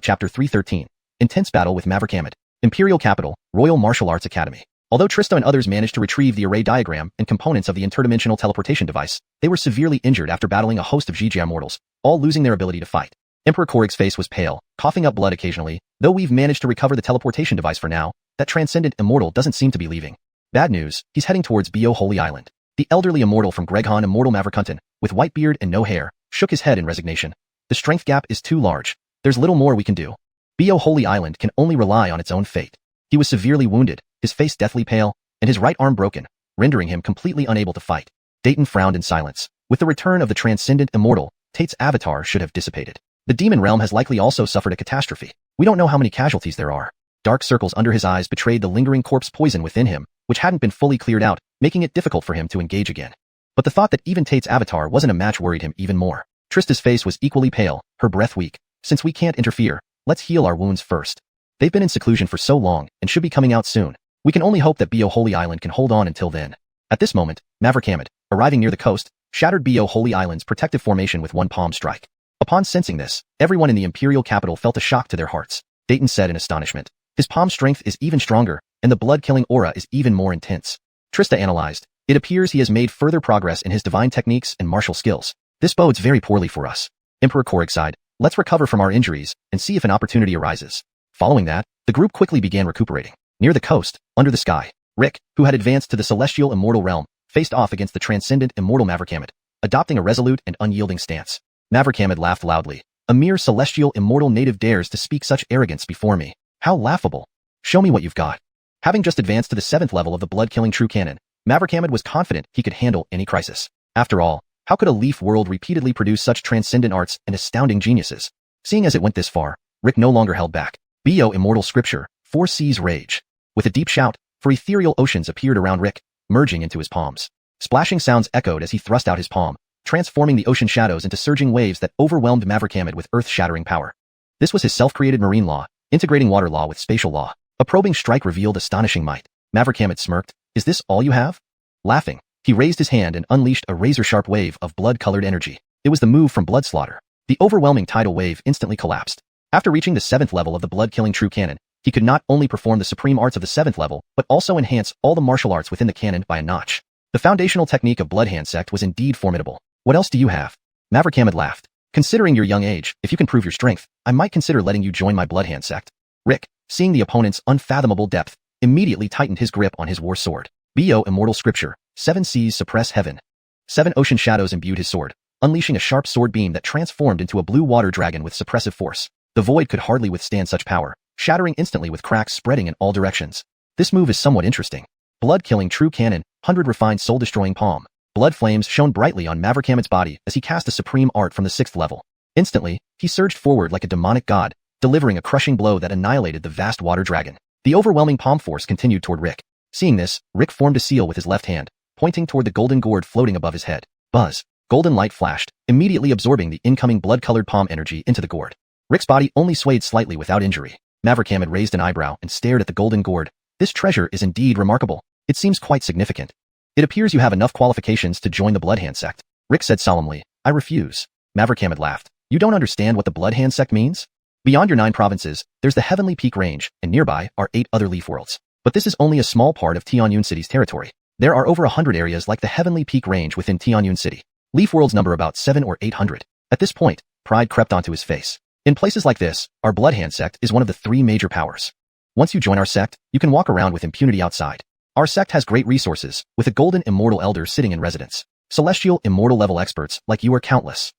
Chapter 313. Intense battle with Maverick Amit. Imperial Capital, Royal Martial Arts Academy. Although Trista and others managed to retrieve the array diagram and components of the interdimensional teleportation device, they were severely injured after battling a host of GGR mortals, all losing their ability to fight. Emperor Korig's face was pale, coughing up blood occasionally. "Though we've managed to recover the teleportation device for now, that transcendent immortal doesn't seem to be leaving. Bad news, he's heading towards Bo Holy Island." The elderly immortal from Greghan Immortal Maverikunten, with white beard and no hair, shook his head in resignation. "The strength gap is too large. There's little more we can do. Bo Holy Island can only rely on its own fate." He was severely wounded, his face deathly pale, and his right arm broken, rendering him completely unable to fight. Dayton frowned in silence. With the return of the transcendent immortal, Tate's avatar should have dissipated. The demon realm has likely also suffered a catastrophe. We don't know how many casualties there are. Dark circles under his eyes betrayed the lingering corpse poison within him, which hadn't been fully cleared out, making it difficult for him to engage again. But the thought that even Tate's avatar wasn't a match worried him even more. Trista's face was equally pale, her breath weak, Since we can't interfere, let's heal our wounds first. They've been in seclusion for so long and should be coming out soon. We can only hope that Bo Holy Island can hold on until then. At this moment, Mangekyō, arriving near the coast, shattered Bo Holy Island's protective formation with one palm strike. Upon sensing this, everyone in the imperial capital felt a shock to their hearts. Dayton said in astonishment. His palm strength is even stronger, and the blood-killing aura is even more intense. Trista analyzed. It appears he has made further progress in his divine techniques and martial skills. This bodes very poorly for us. Emperor Korik sighed. Let's recover from our injuries and see if an opportunity arises. Following that, the group quickly began recuperating. Near the coast, under the sky, Rick, who had advanced to the celestial immortal realm, faced off against the transcendent immortal Mangekyō, adopting a resolute and unyielding stance. Mangekyō laughed loudly. A mere celestial immortal native dares to speak such arrogance before me. How laughable. Show me what you've got. Having just advanced to the 7th level of the blood-killing true cannon, Mangekyō was confident he could handle any crisis. After all, how could a leaf world repeatedly produce such transcendent arts and astounding geniuses? Seeing as it went this far, Rick no longer held back. Bo Immortal Scripture, 4 Seas Rage. With a deep shout, 4 ethereal oceans appeared around Rick, merging into his palms. Splashing sounds echoed as he thrust out his palm, transforming the ocean shadows into surging waves that overwhelmed Mangekyō with earth-shattering power. This was his self-created marine law, integrating water law with spatial law. A probing strike revealed astonishing might. Mangekyō smirked. Is this all you have? Laughing, he raised his hand and unleashed a razor-sharp wave of blood-colored energy. It was the move from Blood Slaughter. The overwhelming tidal wave instantly collapsed. After reaching the 7th level of the blood-killing true cannon, he could not only perform the supreme arts of the 7th level, but also enhance all the martial arts within the cannon by a notch. The foundational technique of Blood Hand Sect was indeed formidable. What else do you have? Mangekyō laughed. Considering your young age, if you can prove your strength, I might consider letting you join my Blood Hand Sect. Rick, seeing the opponent's unfathomable depth, immediately tightened his grip on his war sword. Bo Immortal Scripture, 7 Seas Suppress Heaven. 7 ocean shadows imbued his sword, unleashing a sharp sword beam that transformed into a blue water dragon with suppressive force. The void could hardly withstand such power, shattering instantly with cracks spreading in all directions. This move is somewhat interesting. Blood-killing true cannon, 100 refined soul-destroying palm. Blood flames shone brightly on Mangekyō's body as he cast a supreme art from the 6th level. Instantly, he surged forward like a demonic god, delivering a crushing blow that annihilated the vast water dragon. The overwhelming palm force continued toward Rick. Seeing this, Rick formed a seal with his left hand, pointing toward the golden gourd floating above his head. Buzz. Golden light flashed, immediately absorbing the incoming blood-colored palm energy into the gourd. Rick's body only swayed slightly without injury. Mangekyō raised an eyebrow and stared at the golden gourd. This treasure is indeed remarkable. It seems quite significant. It appears you have enough qualifications to join the Blood Hand Sect. Rick said solemnly. I refuse. Mangekyō laughed. You don't understand what the Blood Hand Sect means? Beyond your 9 provinces, there's the Heavenly Peak Range, and nearby are 8 other leaf worlds. But this is only a small part of Tianyun City's territory. There are over 100 areas like the Heavenly Peak Range within Tianyun City. Leaf worlds number about 700 or 800. At this point, pride crept onto his face. In places like this, our Blood Hand Sect is one of the 3 major powers. Once you join our sect, you can walk around with impunity outside. Our sect has great resources, with a golden immortal elder sitting in residence. Celestial immortal level experts like you are countless.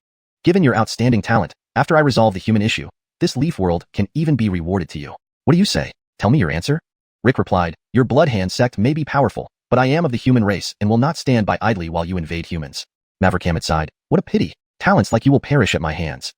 Given your outstanding talent, after I resolve the human issue, this leaf world can even be rewarded to you. What do you say? Tell me your answer. Rick replied, your Blood Hand Sect may be powerful, but I am of the human race and will not stand by idly while you invade humans. Mangekyō sighed. What a pity. Talents like you will perish at my hands.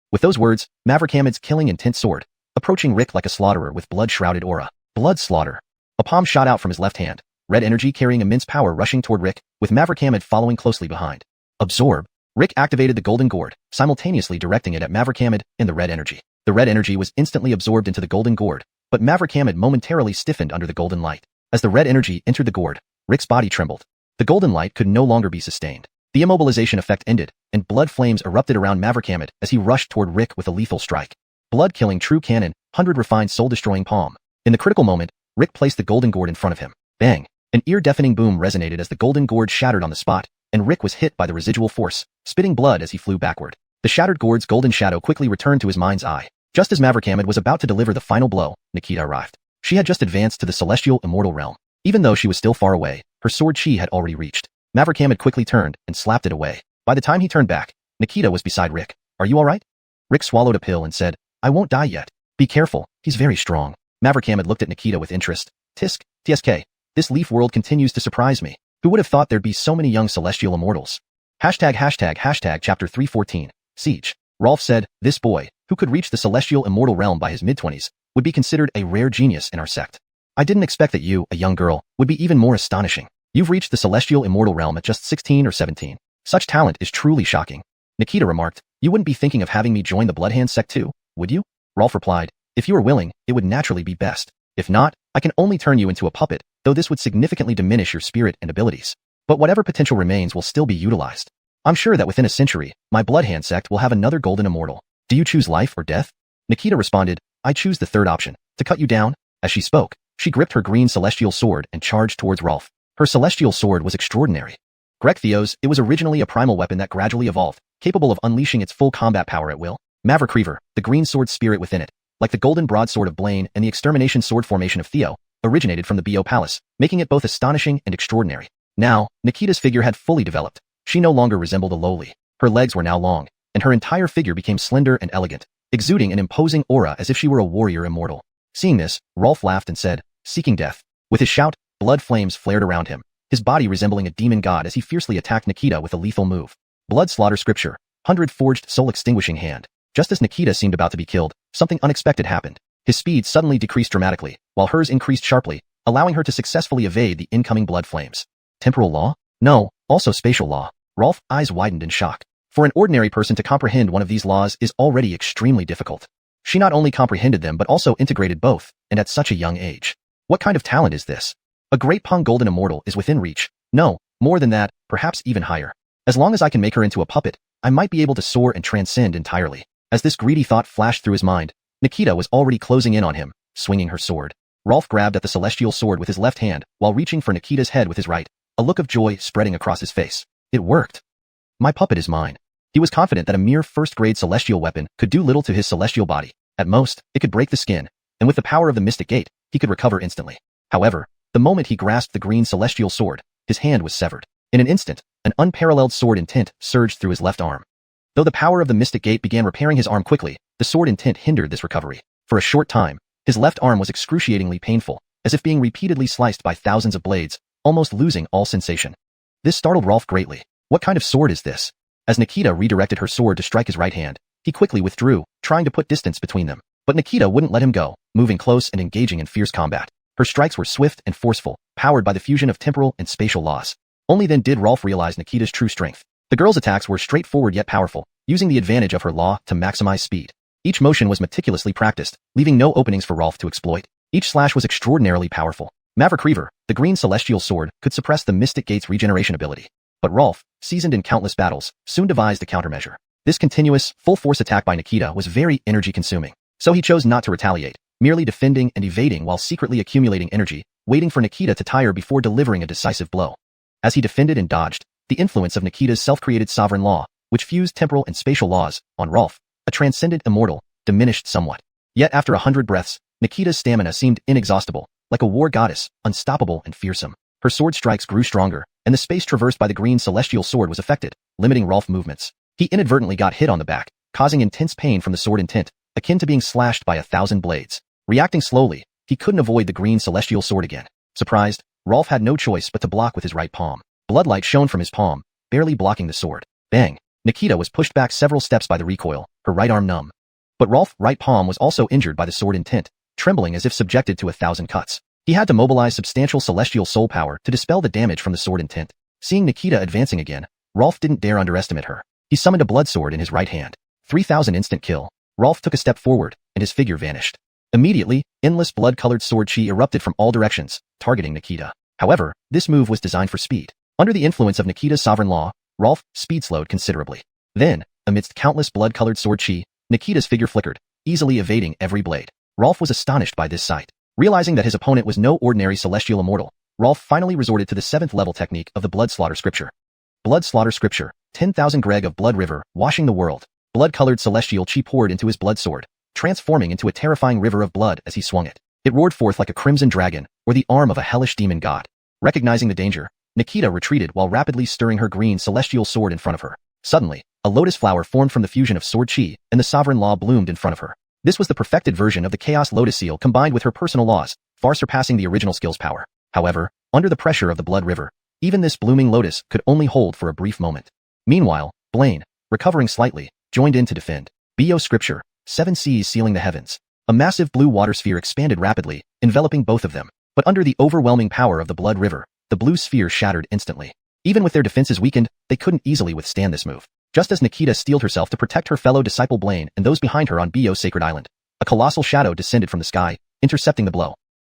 With those words, Mangekyō's killing intent sword, approaching Rick like a slaughterer with blood-shrouded aura. Blood slaughter. A palm shot out from his left hand, red energy carrying immense power rushing toward Rick, with Mangekyō following closely behind. Absorb. Rick activated the golden gourd, simultaneously directing it at Mangekyō in the red energy. The red energy was instantly absorbed into the golden gourd, but Mangekyō momentarily stiffened under the golden light. As the red energy entered the gourd, Rick's body trembled. The golden light could no longer be sustained. The immobilization effect ended, and blood flames erupted around Mangekyō as he rushed toward Rick with a lethal strike. Blood-killing true cannon, 100 refined soul-destroying palm. In the critical moment, Rick placed the golden gourd in front of him. Bang! An ear-deafening boom resonated as the golden gourd shattered on the spot, and Rick was hit by the residual force, spitting blood as he flew backward. The shattered gourd's golden shadow quickly returned to his mind's eye. Just as Mangekyō was about to deliver the final blow, Nikita arrived. She had just advanced to the celestial immortal realm. Even though she was still far away, her sword chi had already reached. Mangekyō quickly turned and slapped it away. By the time he turned back, Nikita was beside Rick. Are you alright? Rick swallowed a pill and said, I won't die yet. Be careful, he's very strong. Mangekyō looked at Nikita with interest. TSK, this leaf world continues to surprise me. Who would have thought there'd be so many young celestial immortals? Hashtag chapter 314, Siege. Rolf said, this boy, who could reach the celestial immortal realm by his mid-20s, would be considered a rare genius in our sect. I didn't expect that you, a young girl, would be even more astonishing. You've reached the celestial immortal realm at just 16 or 17. Such talent is truly shocking. Nikita remarked, you wouldn't be thinking of having me join the Blood Hand Sect too? would you? Rolf replied, if you are willing, it would naturally be best. If not, I can only turn you into a puppet, though this would significantly diminish your spirit and abilities. But whatever potential remains will still be utilized. I'm sure that within a century, my Bloodhand sect will have another golden immortal. Do you choose life or death? Nikita responded, I choose the third option, to cut you down. As she spoke, she gripped her green celestial sword and charged towards Rolf. Her celestial sword was extraordinary. Greg Theo's, it was originally a primal weapon that gradually evolved, capable of unleashing its full combat power at will. Maverick Reaver, the green sword spirit within it, like the golden broadsword of Blaine and the extermination sword formation of Theo, originated from the Bo Palace, making it both astonishing and extraordinary. Now, Nikita's figure had fully developed. She no longer resembled a lowly. Her legs were now long, and her entire figure became slender and elegant, exuding an imposing aura as if she were a warrior immortal. Seeing this, Rolf laughed and said, seeking death. With his shout, blood flames flared around him, his body resembling a demon god as he fiercely attacked Nikita with a lethal move. Blood Slaughter Scripture, 100 Forged Soul Extinguishing Hand. Just as Nikita seemed about to be killed, something unexpected happened. His speed suddenly decreased dramatically, while hers increased sharply, allowing her to successfully evade the incoming blood flames. Temporal law? No, also spatial law. Rolf's eyes widened in shock. For an ordinary person to comprehend one of these laws is already extremely difficult. She not only comprehended them but also integrated both, and at such a young age. What kind of talent is this? A Great Pong Golden Immortal is within reach. No, more than that, perhaps even higher. As long as I can make her into a puppet, I might be able to soar and transcend entirely. As this greedy thought flashed through his mind, Nikita was already closing in on him, swinging her sword. Rolf grabbed at the celestial sword with his left hand while reaching for Nikita's head with his right, a look of joy spreading across his face. It worked. My puppet is mine. He was confident that a mere first-grade celestial weapon could do little to his celestial body. At most, it could break the skin, and with the power of the Mystic Gate, he could recover instantly. However, the moment he grasped the green celestial sword, his hand was severed. In an instant, an unparalleled sword intent surged through his left arm. Though the power of the Mystic Gate began repairing his arm quickly, the sword intent hindered this recovery. For a short time, his left arm was excruciatingly painful, as if being repeatedly sliced by thousands of blades, almost losing all sensation. This startled Rolf greatly. What kind of sword is this? As Nikita redirected her sword to strike his right hand, he quickly withdrew, trying to put distance between them. But Nikita wouldn't let him go, moving close and engaging in fierce combat. Her strikes were swift and forceful, powered by the fusion of temporal and spatial laws. Only then did Rolf realize Nikita's true strength. The girl's attacks were straightforward yet powerful, using the advantage of her law to maximize speed. Each motion was meticulously practiced, leaving no openings for Rolf to exploit. Each slash was extraordinarily powerful. Maverick Reaver, the green celestial sword, could suppress the Mystic Gate's regeneration ability. But Rolf, seasoned in countless battles, soon devised a countermeasure. This continuous, full-force attack by Nikita was very energy-consuming. So he chose not to retaliate, merely defending and evading while secretly accumulating energy, waiting for Nikita to tire before delivering a decisive blow. As he defended and dodged, the influence of Nikita's self-created sovereign law, which fused temporal and spatial laws, on Rolf, a transcendent immortal, diminished somewhat. Yet after 100 breaths, Nikita's stamina seemed inexhaustible, like a war goddess, unstoppable and fearsome. Her sword strikes grew stronger, and the space traversed by the green celestial sword was affected, limiting Rolf's movements. He inadvertently got hit on the back, causing intense pain from the sword intent, akin to being slashed by 1,000 blades. Reacting slowly, he couldn't avoid the green celestial sword again. Surprised, Rolf had no choice but to block with his right palm. Bloodlight shone from his palm, barely blocking the sword. Bang! Nikita was pushed back several steps by the recoil, her right arm numb. But Rolf's right palm was also injured by the sword intent, trembling as if subjected to 1,000 cuts. He had to mobilize substantial celestial soul power to dispel the damage from the sword intent. Seeing Nikita advancing again, Rolf didn't dare underestimate her. He summoned a blood sword in his right hand. 3,000 instant kill. Rolf took a step forward, and his figure vanished. Immediately, endless blood-colored sword chi erupted from all directions, targeting Nikita. However, this move was designed for speed. Under the influence of Nikita's sovereign law, Rolf's speed slowed considerably. Then, amidst countless blood-colored sword chi, Nikita's figure flickered, easily evading every blade. Rolf was astonished by this sight. Realizing that his opponent was no ordinary celestial immortal, Rolf finally resorted to the 7th level technique of the Blood Slaughter Scripture. Blood Slaughter Scripture, 10,000 Greg of Blood River, washing the world. Blood-colored celestial chi poured into his blood sword, transforming into a terrifying river of blood as he swung it. It roared forth like a crimson dragon, or the arm of a hellish demon god. Recognizing the danger, Nikita retreated while rapidly stirring her green celestial sword in front of her. Suddenly, a lotus flower formed from the fusion of sword chi, and the sovereign law bloomed in front of her. This was the perfected version of the Chaos Lotus Seal combined with her personal laws, far surpassing the original skill's power. However, under the pressure of the Blood River, even this blooming lotus could only hold for a brief moment. Meanwhile, Blaine, recovering slightly, joined in to defend. Bo Scripture, 7 seas sealing the heavens. A massive blue water sphere expanded rapidly, enveloping both of them. But under the overwhelming power of the Blood River, the blue sphere shattered instantly. Even with their defenses weakened, they couldn't easily withstand this move. Just as Nikita steeled herself to protect her fellow disciple Blaine and those behind her on Bio's sacred island, a colossal shadow descended from the sky, intercepting the blow.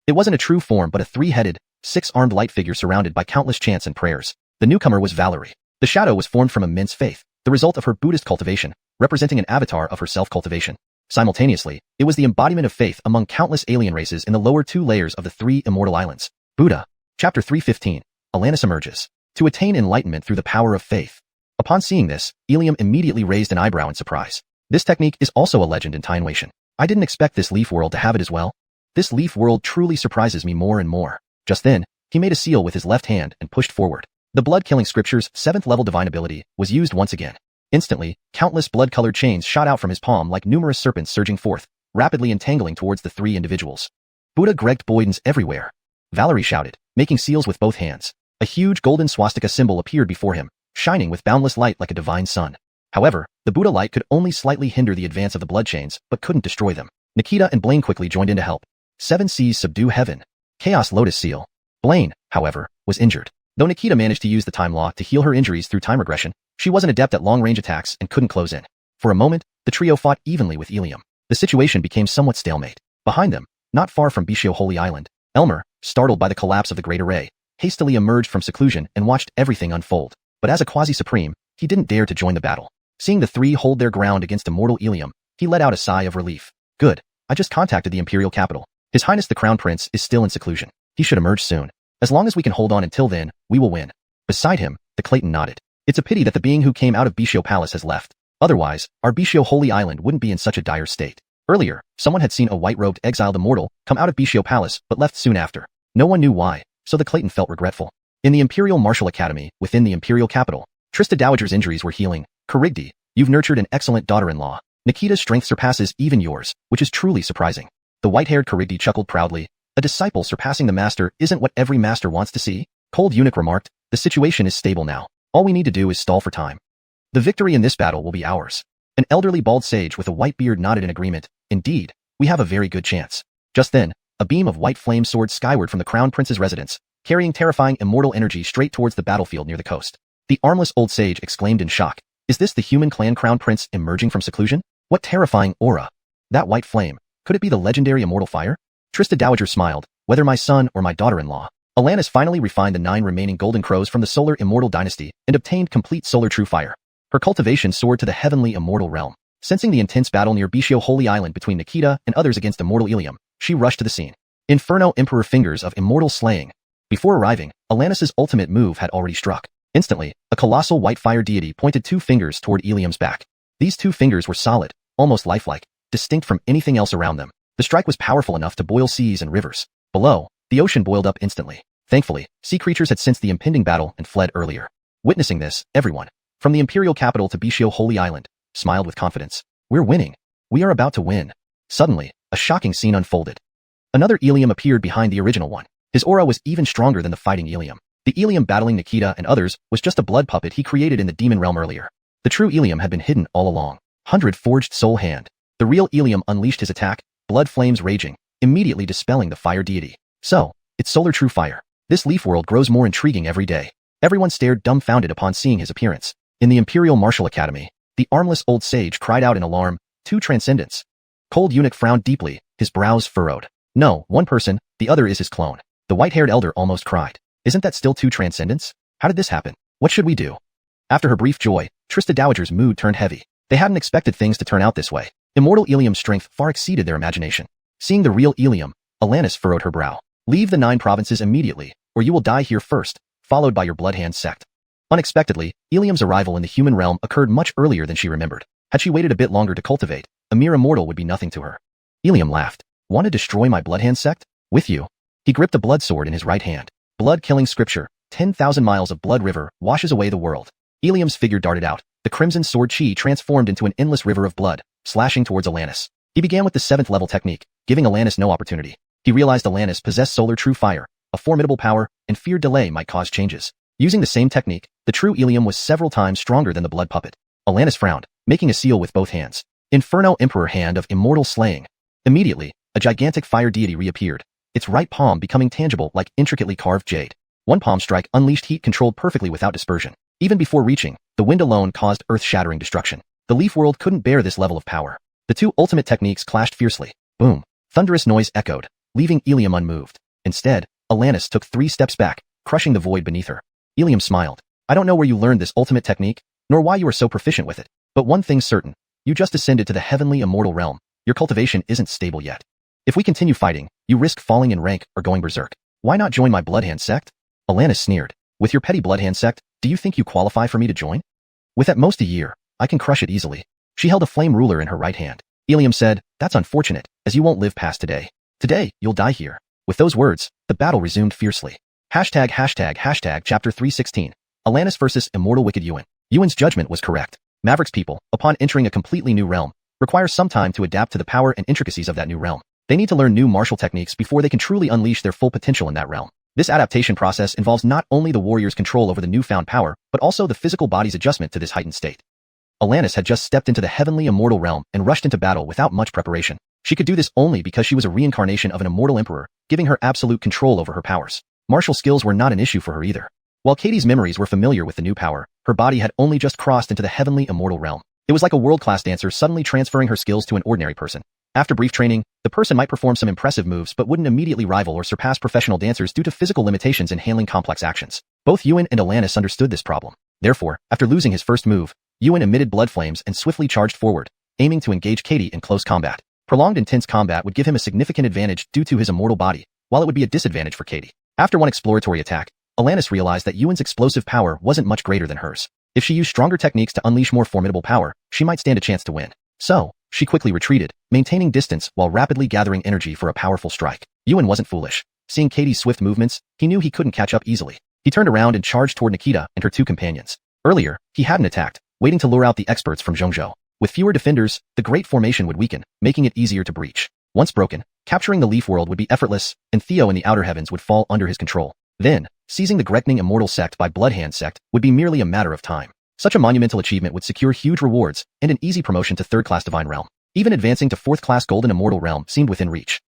It wasn't a true form but a three-headed, six-armed light figure surrounded by countless chants and prayers. The newcomer was Valerie. The shadow was formed from immense faith, the result of her Buddhist cultivation, representing an avatar of her self-cultivation. Simultaneously, it was the embodiment of faith among countless alien races in the lower two layers of the three immortal islands. Buddha. Chapter 315. Alanis emerges. To attain enlightenment through the power of faith. Upon seeing this, Ilium immediately raised an eyebrow in surprise. This technique is also a legend in Tainwation. I didn't expect this leaf world to have it as well. This leaf world truly surprises me more and more. Just then, he made a seal with his left hand and pushed forward. The blood-killing scripture's 7th level divine ability was used once again. Instantly, countless blood-colored chains shot out from his palm like numerous serpents surging forth, rapidly entangling towards the three individuals. Buddha Gregt Boydens everywhere. Valerie shouted, making seals with both hands. A huge golden swastika symbol appeared before him, shining with boundless light like a divine sun. However, the Buddha light could only slightly hinder the advance of the blood chains, but couldn't destroy them. Nikita and Blaine quickly joined in to help. 7 seas subdue heaven. Chaos Lotus Seal. Blaine, however, was injured. Though Nikita managed to use the time law to heal her injuries through time regression, she was an adept at long-range attacks and couldn't close in. For a moment, the trio fought evenly with Ilium. The situation became somewhat stalemate. Behind them, not far from Bishio Holy Island, Elmer, startled by the collapse of the Great Array, hastily emerged from seclusion and watched everything unfold. But as a quasi-supreme, he didn't dare to join the battle. Seeing the three hold their ground against immortal Ilium, he let out a sigh of relief. Good. I just contacted the Imperial capital. His Highness the Crown Prince is still in seclusion. He should emerge soon. As long as we can hold on until then, we will win. Beside him, the Clayton nodded. It's a pity that the being who came out of Bishio Palace has left. Otherwise, our Bishio Holy Island wouldn't be in such a dire state. Earlier, someone had seen a white-robed exiled immortal come out of Bishio Palace but left soon after. No one knew why, so the Clayton felt regretful. In the Imperial Martial Academy, within the Imperial capital, Trista Dowager's injuries were healing. Charygdie, you've nurtured an excellent daughter-in-law. Nikita's strength surpasses even yours, which is truly surprising. The white-haired Charygdie chuckled proudly. A disciple surpassing the master isn't what every master wants to see. Cold Eunuch remarked, the situation is stable now. All we need to do is stall for time. The victory in this battle will be ours. An elderly bald sage with a white beard nodded in agreement. Indeed, we have a very good chance. Just then, a beam of white flame soared skyward from the Crown Prince's residence, carrying terrifying immortal energy straight towards the battlefield near the coast. The armless old sage exclaimed in shock. Is this the human clan Crown Prince emerging from seclusion? What terrifying aura! That white flame, could it be the legendary immortal fire? Trista Dowager smiled, whether my son or my daughter-in-law. Alanis finally refined the 9 remaining golden crows from the solar immortal dynasty and obtained complete solar true fire. Her cultivation soared to the heavenly immortal realm. Sensing the intense battle near Bishio Holy Island between Nikita and others against immortal Ilium, she rushed to the scene. Inferno Emperor Fingers of Immortal Slaying. Before arriving, Alanis's ultimate move had already struck. Instantly, a colossal white fire deity pointed 2 fingers toward Ilium's back. These 2 fingers were solid, almost lifelike, distinct from anything else around them. The strike was powerful enough to boil seas and rivers. Below, the ocean boiled up instantly. Thankfully, sea creatures had sensed the impending battle and fled earlier. Witnessing this, everyone, from the Imperial capital to Bishio Holy Island, smiled with confidence. We're winning. We are about to win. Suddenly, a shocking scene unfolded. Another Ilium appeared behind the original one. His aura was even stronger than the fighting Ilium. The Ilium battling Nikita and others was just a blood puppet he created in the demon realm earlier. The true Ilium had been hidden all along. 100 Forged Soul Hand. The real Ilium unleashed his attack, blood flames raging, immediately dispelling the fire deity. So, it's solar true fire. This leaf world grows more intriguing every day. Everyone stared dumbfounded upon seeing his appearance. In the Imperial Martial Academy, the armless old sage cried out in alarm, 2 transcendents. Cold Eunuch frowned deeply, his brows furrowed. No, one person, the other is his clone. The white-haired elder almost cried. Isn't that still 2 transcendents? How did this happen? What should we do? After her brief joy, Trista Dowager's mood turned heavy. They hadn't expected things to turn out this way. Immortal Ilium's strength far exceeded their imagination. Seeing the real Ilium, Alanis furrowed her brow. Leave the 9 provinces immediately, or you will die here first, followed by your Bloodhand sect. Unexpectedly, Ilium's arrival in the human realm occurred much earlier than she remembered. Had she waited a bit longer to cultivate, a mere immortal would be nothing to her. Ilium laughed. Want to destroy my Bloodhand sect? With you. He gripped a blood sword in his right hand. Blood-killing scripture, 10,000 miles of blood river, washes away the world. Ilium's figure darted out. The crimson sword chi transformed into an endless river of blood, slashing towards Alanis. He began with the 7th level technique, giving Alanis no opportunity. He realized Alanis possessed solar true fire, a formidable power, and feared delay might cause changes. Using the same technique, the true Ilium was several times stronger than the blood puppet. Alanis frowned, making a seal with both hands. Inferno Emperor Hand of Immortal Slaying. Immediately, a gigantic fire deity reappeared, its right palm becoming tangible like intricately carved jade. One palm strike unleashed heat controlled perfectly without dispersion. Even before reaching, the wind alone caused earth-shattering destruction. The leaf world couldn't bear this level of power. The two ultimate techniques clashed fiercely. Boom. Thunderous noise echoed, leaving Ilium unmoved. Instead, Alanis took 3 steps back, crushing the void beneath her. Ilium smiled. I don't know where you learned this ultimate technique, nor why you are so proficient with it. But one thing's certain. You just ascended to the heavenly immortal realm. Your cultivation isn't stable yet. If we continue fighting, you risk falling in rank or going berserk. Why not join my Bloodhand sect? Alanis sneered. With your petty Bloodhand sect, do you think you qualify for me to join? With at most a year, I can crush it easily. She held a flame ruler in her right hand. Ilium said, that's unfortunate, as you won't live past today. Today, you'll die here. With those words, the battle resumed fiercely. Chapter 316. Alanis versus Immortal Wicked Yuan. Yuan's judgment was correct. Maverick's people, upon entering a completely new realm, require some time to adapt to the power and intricacies of that new realm. They need to learn new martial techniques before they can truly unleash their full potential in that realm. This adaptation process involves not only the warrior's control over the newfound power, but also the physical body's adjustment to this heightened state. Alanis had just stepped into the heavenly immortal realm and rushed into battle without much preparation. She could do this only because she was a reincarnation of an immortal emperor, giving her absolute control over her powers. Martial skills were not an issue for her either. While Katie's memories were familiar with the new power, her body had only just crossed into the heavenly immortal realm. It was like a world-class dancer suddenly transferring her skills to an ordinary person. After brief training, the person might perform some impressive moves but wouldn't immediately rival or surpass professional dancers due to physical limitations in handling complex actions. Both Yuan and Alanis understood this problem. Therefore, after losing his first move, Yuan emitted blood flames and swiftly charged forward, aiming to engage Katie in close combat. Prolonged intense combat would give him a significant advantage due to his immortal body, while it would be a disadvantage for Katie. After one exploratory attack, Alanis realized that Yuan's explosive power wasn't much greater than hers. If she used stronger techniques to unleash more formidable power, she might stand a chance to win. So, she quickly retreated, maintaining distance while rapidly gathering energy for a powerful strike. Yuan wasn't foolish. Seeing Katie's swift movements, he knew he couldn't catch up easily. He turned around and charged toward Nikita and her 2 companions. Earlier, he hadn't attacked, waiting to lure out the experts from Zhongzhou. With fewer defenders, the great formation would weaken, making it easier to breach. Once broken, capturing the Leaf World would be effortless, and Theo in the Outer Heavens would fall under his control. Then, seizing the Grekning Immortal Sect by Bloodhand Sect would be merely a matter of time. Such a monumental achievement would secure huge rewards and an easy promotion to 3rd-class Divine Realm. Even advancing to 4th-class Golden Immortal Realm seemed within reach.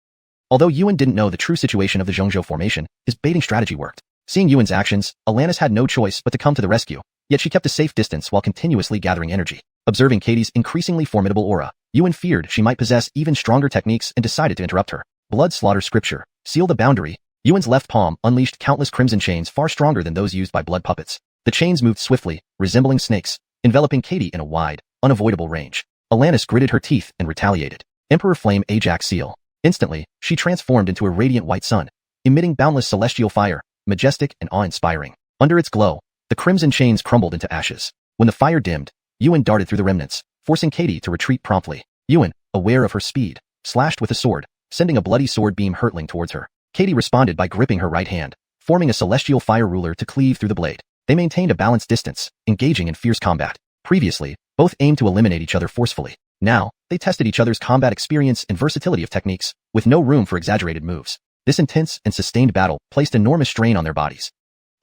Although Yuan didn't know the true situation of the Zhongzhou formation, his baiting strategy worked. Seeing Yuan's actions, Alanis had no choice but to come to the rescue, yet she kept a safe distance while continuously gathering energy. Observing Katie's increasingly formidable aura, Yuan feared she might possess even stronger techniques and decided to interrupt her. Blood Slaughter Scripture. Seal the boundary. Yuan's left palm unleashed countless crimson chains far stronger than those used by blood puppets. The chains moved swiftly, resembling snakes, enveloping Katie in a wide, unavoidable range. Alanis gritted her teeth and retaliated. Emperor Flame Ajax Seal. Instantly, she transformed into a radiant white sun, emitting boundless celestial fire, majestic and awe-inspiring. Under its glow, the crimson chains crumbled into ashes. When the fire dimmed, Yuan darted through the remnants, forcing Katie to retreat promptly. Yuan, aware of her speed, slashed with a sword, sending a bloody sword beam hurtling towards her. Katie responded by gripping her right hand, forming a celestial fire ruler to cleave through the blade. They maintained a balanced distance, engaging in fierce combat. Previously, both aimed to eliminate each other forcefully. Now, they tested each other's combat experience and versatility of techniques, with no room for exaggerated moves. This intense and sustained battle placed enormous strain on their bodies.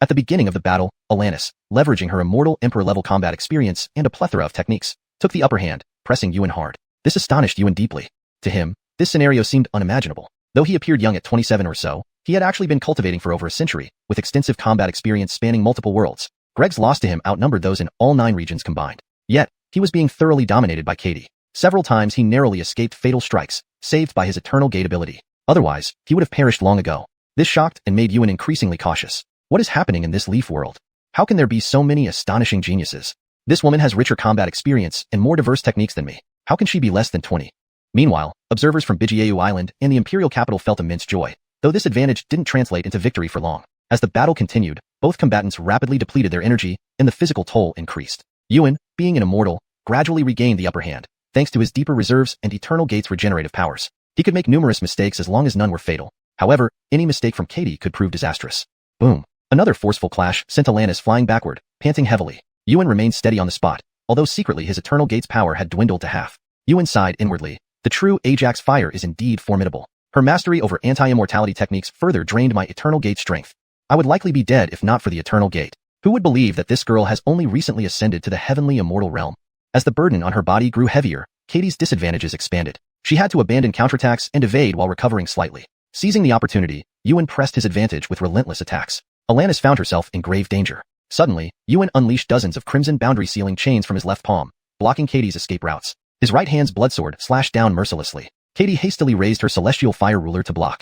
At the beginning of the battle, Alanis, leveraging her immortal emperor-level combat experience and a plethora of techniques, took the upper hand, pressing Yuan hard. This astonished Yuan deeply. To him, this scenario seemed unimaginable. Though he appeared young at 27 or so, he had actually been cultivating for over a century, with extensive combat experience spanning multiple worlds. Greg's loss to him outnumbered those in all 9 regions combined. Yet, he was being thoroughly dominated by Katie. Several times he narrowly escaped fatal strikes, saved by his Eternal Gate ability. Otherwise, he would have perished long ago. This shocked and made Yuan increasingly cautious. What is happening in this Leaf world? How can there be so many astonishing geniuses? This woman has richer combat experience and more diverse techniques than me. How can she be less than 20? Meanwhile, observers from Bijiayu Island and the imperial capital felt immense joy, though this advantage didn't translate into victory for long. As the battle continued, both combatants rapidly depleted their energy, and the physical toll increased. Yuan, being an immortal, gradually regained the upper hand, thanks to his deeper reserves and Eternal Gate's regenerative powers. He could make numerous mistakes as long as none were fatal. However, any mistake from Katie could prove disastrous. Boom. Another forceful clash sent Alanis flying backward, panting heavily. Yuan remained steady on the spot, although secretly his Eternal Gate's power had dwindled to half. Yuan sighed inwardly. The true Ajax fire is indeed formidable. Her mastery over anti-immortality techniques further drained my Eternal Gate strength. I would likely be dead if not for the Eternal Gate. Who would believe that this girl has only recently ascended to the heavenly immortal realm? As the burden on her body grew heavier, Katie's disadvantages expanded. She had to abandon counterattacks and evade while recovering slightly. Seizing the opportunity, Yuan pressed his advantage with relentless attacks. Alanis found herself in grave danger. Suddenly, Yuan unleashed dozens of crimson boundary-sealing chains from his left palm, blocking Katie's escape routes. His right hand's bloodsword slashed down mercilessly. Katie hastily raised her celestial fire ruler to block.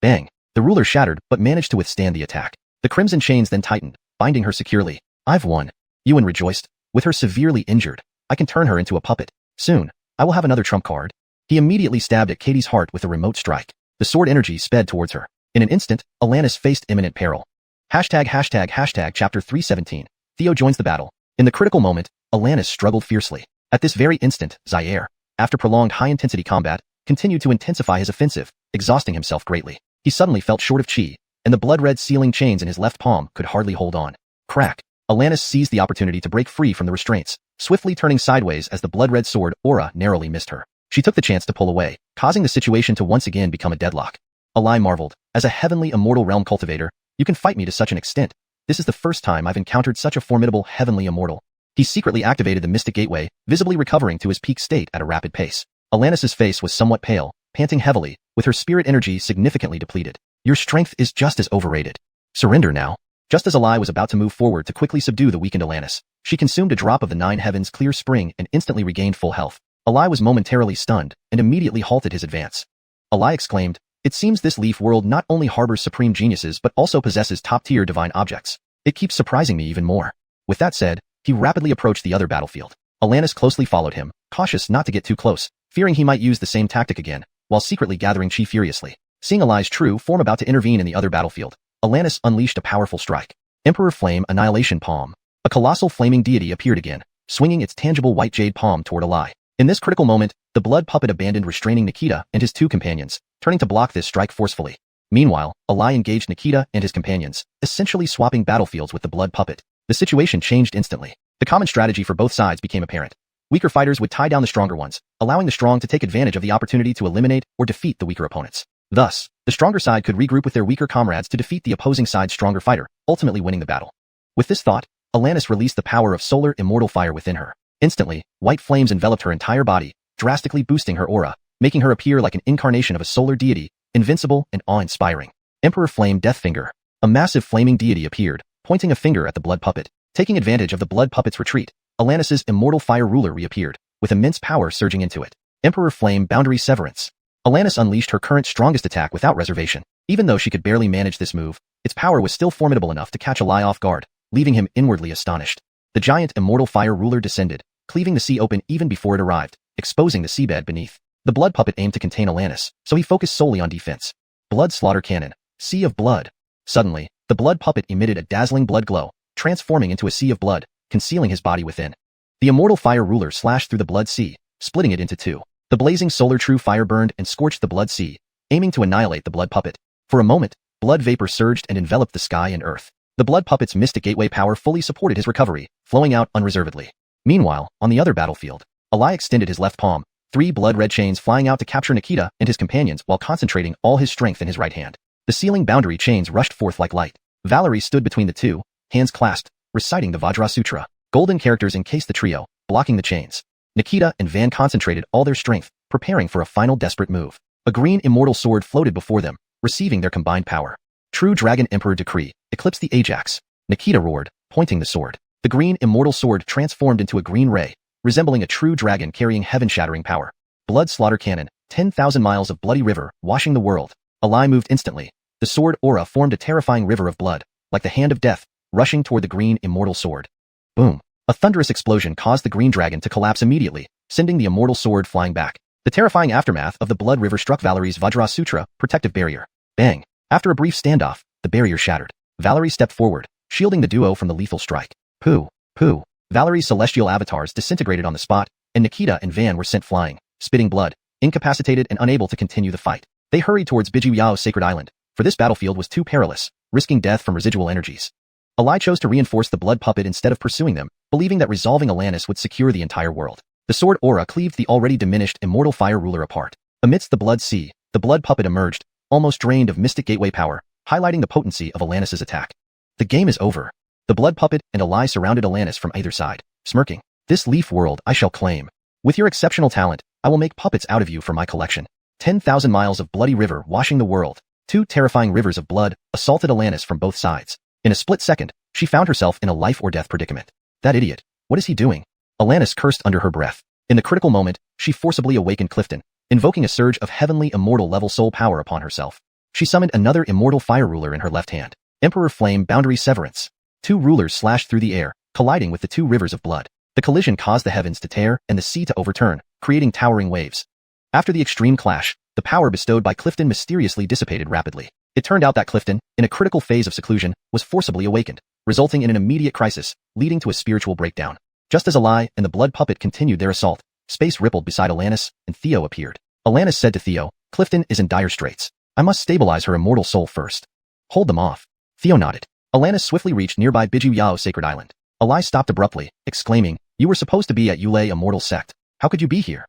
Bang! The ruler shattered but managed to withstand the attack. The crimson chains then tightened, binding her securely. I've won. Yuan rejoiced. With her severely injured, I can turn her into a puppet. Soon, I will have another trump card. He immediately stabbed at Katie's heart with a remote strike. The sword energy sped towards her. In an instant, Alanis faced imminent peril. Chapter 317. Theo joins the battle. In the critical moment, Alanis struggled fiercely. At this very instant, Zaire, after prolonged high-intensity combat, continued to intensify his offensive, exhausting himself greatly. He suddenly felt short of chi, and the blood-red sealing chains in his left palm could hardly hold on. Crack! Alanis seized the opportunity to break free from the restraints, swiftly turning sideways as the blood-red sword aura narrowly missed her. She took the chance to pull away, causing the situation to once again become a deadlock. Alai marveled. As a heavenly immortal realm cultivator, you can fight me to such an extent. This is the first time I've encountered such a formidable heavenly immortal. He secretly activated the Mystic Gateway, visibly recovering to his peak state at a rapid pace. Alanis's face was somewhat pale, panting heavily, with her spirit energy significantly depleted. Your strength is just as overrated. Surrender now. Just as Alai was about to move forward to quickly subdue the weakened Alanis, she consumed a drop of the Nine Heavens clear spring and instantly regained full health. Alai was momentarily stunned and immediately halted his advance. Alai exclaimed, "It seems this leaf world not only harbors supreme geniuses but also possesses top-tier divine objects. It keeps surprising me even more." With that said, he rapidly approached the other battlefield. Alanis closely followed him, cautious not to get too close, fearing he might use the same tactic again, while secretly gathering chi furiously. Seeing Alai's true form about to intervene in the other battlefield, Alanis unleashed a powerful strike. Emperor Flame Annihilation Palm. A colossal flaming deity appeared again, swinging its tangible white jade palm toward Alai. In this critical moment, the blood puppet abandoned restraining Nikita and his two companions, turning to block this strike forcefully. Meanwhile, Alai engaged Nikita and his companions, essentially swapping battlefields with the blood puppet. The situation changed instantly. The common strategy for both sides became apparent. Weaker fighters would tie down the stronger ones, allowing the strong to take advantage of the opportunity to eliminate or defeat the weaker opponents. Thus, the stronger side could regroup with their weaker comrades to defeat the opposing side's stronger fighter, ultimately winning the battle. With this thought, Alanis released the power of solar immortal fire within her. Instantly, white flames enveloped her entire body, drastically boosting her aura, making her appear like an incarnation of a solar deity, invincible and awe-inspiring. Emperor Flame Deathfinger. A massive flaming deity appeared, pointing a finger at the blood puppet. Taking advantage of the blood puppet's retreat, Alanis's immortal fire ruler reappeared, with immense power surging into it. Emperor Flame Boundary Severance. Alanis unleashed her current strongest attack without reservation. Even though she could barely manage this move, its power was still formidable enough to catch Alai off guard, leaving him inwardly astonished. The giant immortal fire ruler descended, cleaving the sea open even before it arrived, exposing the seabed beneath. The blood puppet aimed to contain Alanis, so he focused solely on defense. Blood Slaughter Cannon. Sea of Blood. Suddenly, the blood puppet emitted a dazzling blood glow, transforming into a sea of blood, concealing his body within. The immortal fire ruler slashed through the blood sea, splitting it into two. The blazing solar true fire burned and scorched the blood sea, aiming to annihilate the blood puppet. For a moment, blood vapor surged and enveloped the sky and earth. The blood puppet's mystic gateway power fully supported his recovery, flowing out unreservedly. Meanwhile, on the other battlefield, Alai extended his left palm, 3 blood-red chains flying out to capture Nikita and his companions while concentrating all his strength in his right hand. The sealing boundary chains rushed forth like light. Valerie stood between the two, hands clasped, reciting the Vajra Sutra. Golden characters encased the trio, blocking the chains. Nikita and Van concentrated all their strength, preparing for a final desperate move. A green immortal sword floated before them, receiving their combined power. True Dragon Emperor Decree, eclipse the Ajax. Nikita roared, pointing the sword. The green immortal sword transformed into a green ray, resembling a true dragon carrying heaven-shattering power. Blood Slaughter Cannon, 10,000 miles of bloody river, washing the world. Alai moved instantly. The sword aura formed a terrifying river of blood, like the hand of death, rushing toward the green immortal sword. Boom! A thunderous explosion caused the green dragon to collapse immediately, sending the immortal sword flying back. The terrifying aftermath of the blood river struck Valerie's Vajra Sutra protective barrier. Bang! After a brief standoff, the barrier shattered. Valerie stepped forward, shielding the duo from the lethal strike. Pooh! Pooh! Valerie's celestial avatars disintegrated on the spot, and Nikita and Van were sent flying, spitting blood, incapacitated and unable to continue the fight. They hurried towards Bijiuyao's sacred island, for this battlefield was too perilous, risking death from residual energies. Alai chose to reinforce the blood puppet instead of pursuing them, believing that resolving Alanis would secure the entire world. The sword aura cleaved the already diminished immortal fire ruler apart. Amidst the blood sea, the blood puppet emerged, almost drained of mystic gateway power, highlighting the potency of Alanis's attack. The game is over. The blood puppet and Alai surrounded Alanis from either side, smirking. This leaf world I shall claim. With your exceptional talent, I will make puppets out of you for my collection. 10,000 miles of bloody river washing the world. 2 terrifying rivers of blood assaulted Alanis from both sides. In a split second, She found herself in a life-or-death predicament. That idiot. What is he doing? Alanis cursed under her breath. In the critical moment, she forcibly awakened Clifton, invoking a surge of heavenly immortal-level soul power upon herself. She summoned another immortal fire ruler in her left hand. Emperor Flame Boundary Severance. 2 rulers slashed through the air, colliding with the 2 rivers of blood. The collision caused the heavens to tear and the sea to overturn, creating towering waves. After the extreme clash, the power bestowed by Clifton mysteriously dissipated rapidly. It turned out that Clifton, in a critical phase of seclusion, was forcibly awakened, resulting in an immediate crisis, leading to a spiritual breakdown. Just as Eli and the blood puppet continued their assault, space rippled beside Alanis, and Theo appeared. Alanis said to Theo, Clifton is in dire straits. I must stabilize her immortal soul first. Hold them off. Theo nodded. Alanis swiftly reached nearby Biju Yao Sacred Island. Eli stopped abruptly, exclaiming, You were supposed to be at Yulei Immortal Sect. How could you be here?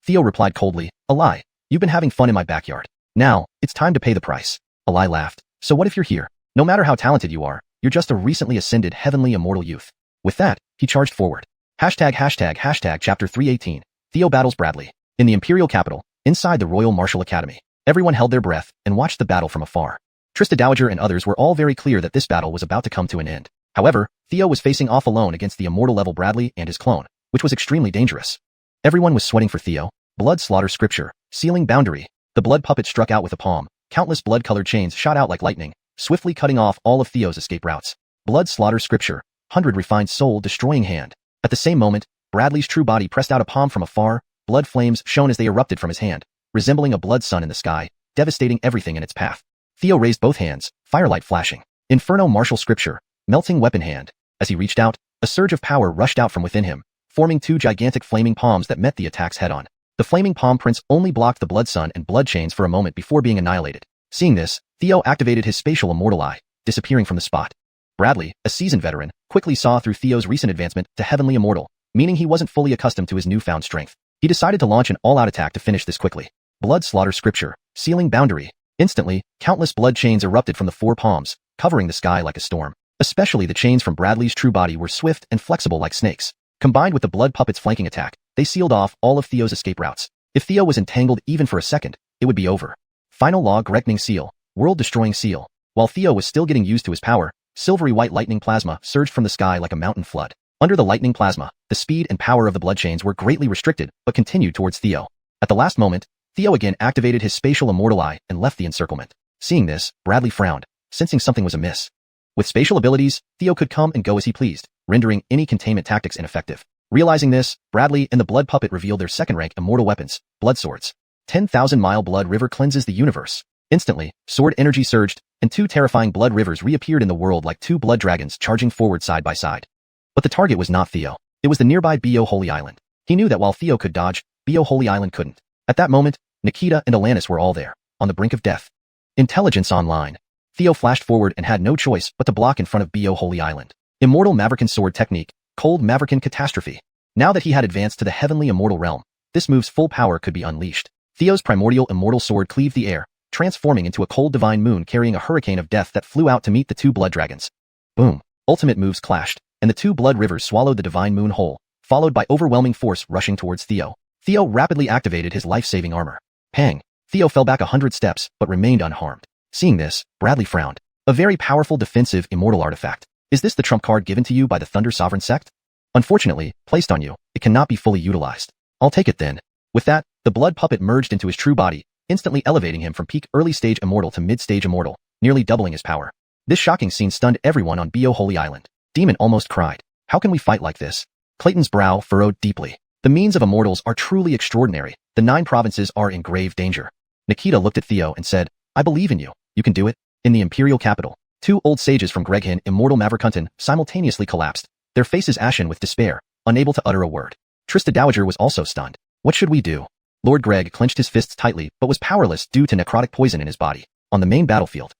Theo replied coldly, Eli, you've been having fun in my backyard. Now, it's time to pay the price. Eli laughed. So what if you're here? No matter how talented you are, you're just a recently ascended heavenly immortal youth. With that, he charged forward. Chapter 318. Theo battles Bradley. In the Imperial capital, inside the Royal Martial Academy, everyone held their breath and watched the battle from afar. Trista Dowager and others were all very clear that this battle was about to come to an end. However, Theo was facing off alone against the immortal-level Bradley and his clone, which was extremely dangerous. Everyone was sweating for Theo. Blood slaughter scripture, sealing boundary. The blood puppet struck out with a palm. Countless blood-colored chains shot out like lightning, swiftly cutting off all of Theo's escape routes. Blood slaughter scripture, 100 refined soul destroying hand. At the same moment, Bradley's true body pressed out a palm from afar, blood flames shone as they erupted from his hand, resembling a blood sun in the sky, devastating everything in its path. Theo raised both hands, firelight flashing. Inferno martial scripture, melting weapon hand. As he reached out, a surge of power rushed out from within him, forming 2 gigantic flaming palms that met the attacks head-on. The flaming palm prints only blocked the blood sun and blood chains for a moment before being annihilated. Seeing this, Theo activated his spatial immortal eye, disappearing from the spot. Bradley, a seasoned veteran, quickly saw through Theo's recent advancement to heavenly immortal, meaning he wasn't fully accustomed to his newfound strength. He decided to launch an all-out attack to finish this quickly. Blood slaughter scripture, sealing boundary. Instantly, countless blood chains erupted from the 4 palms, covering the sky like a storm. Especially the chains from Bradley's true body were swift and flexible like snakes. Combined with the blood puppet's flanking attack, they sealed off all of Theo's escape routes. If Theo was entangled even for a second, it would be over. Final log Reckoning seal, world-destroying seal. While Theo was still getting used to his power, silvery white lightning plasma surged from the sky like a mountain flood. Under the lightning plasma, the speed and power of the blood chains were greatly restricted but continued towards Theo. At the last moment, Theo again activated his spatial immortal eye and left the encirclement. Seeing this, Bradley frowned, sensing something was amiss. With spatial abilities, Theo could come and go as he pleased, rendering any containment tactics ineffective. Realizing this, Bradley and the blood puppet revealed their second-rank immortal weapons, blood swords. 10,000-mile blood river cleanses the universe. Instantly, sword energy surged, and 2 terrifying blood rivers reappeared in the world like 2 blood dragons charging forward side by side. But the target was not Theo. It was the nearby Bo Holy Island. He knew that while Theo could dodge, Bo Holy Island couldn't. At that moment, Nikita and Alanis were all there, on the brink of death. Intelligence online. Theo flashed forward and had no choice but to block in front of Bo Holy Island. Immortal Maverican Sword Technique, Cold Maverican Catastrophe. Now that he had advanced to the heavenly immortal realm, this move's full power could be unleashed. Theo's primordial immortal sword cleaved the air, transforming into a cold divine moon carrying a hurricane of death that flew out to meet the 2 blood dragons. Boom. Ultimate moves clashed, and the 2 blood rivers swallowed the divine moon whole, followed by overwhelming force rushing towards Theo. Theo rapidly activated his life-saving armor. Pang. Theo fell back 100 steps, but remained unharmed. Seeing this, Bradley frowned. A very powerful defensive immortal artifact. Is this the trump card given to you by the Thunder Sovereign Sect? Unfortunately, placed on you, it cannot be fully utilized. I'll take it then. With that, the blood puppet merged into his true body, instantly elevating him from peak early-stage immortal to mid-stage immortal, nearly doubling his power. This shocking scene stunned everyone on Bo Holy Island. Demon almost cried. How can we fight like this? Clayton's brow furrowed deeply. The means of immortals are truly extraordinary. The 9 provinces are in grave danger. Nikita looked at Theo and said, I believe in you. You can do it. In the Imperial capital, 2 old sages from Greghin, Immortal Maverikunten, simultaneously collapsed, their faces ashen with despair, unable to utter a word. Trista Dowager was also stunned. What should we do? Lord Greg clenched his fists tightly but was powerless due to necrotic poison in his body. On the main battlefield,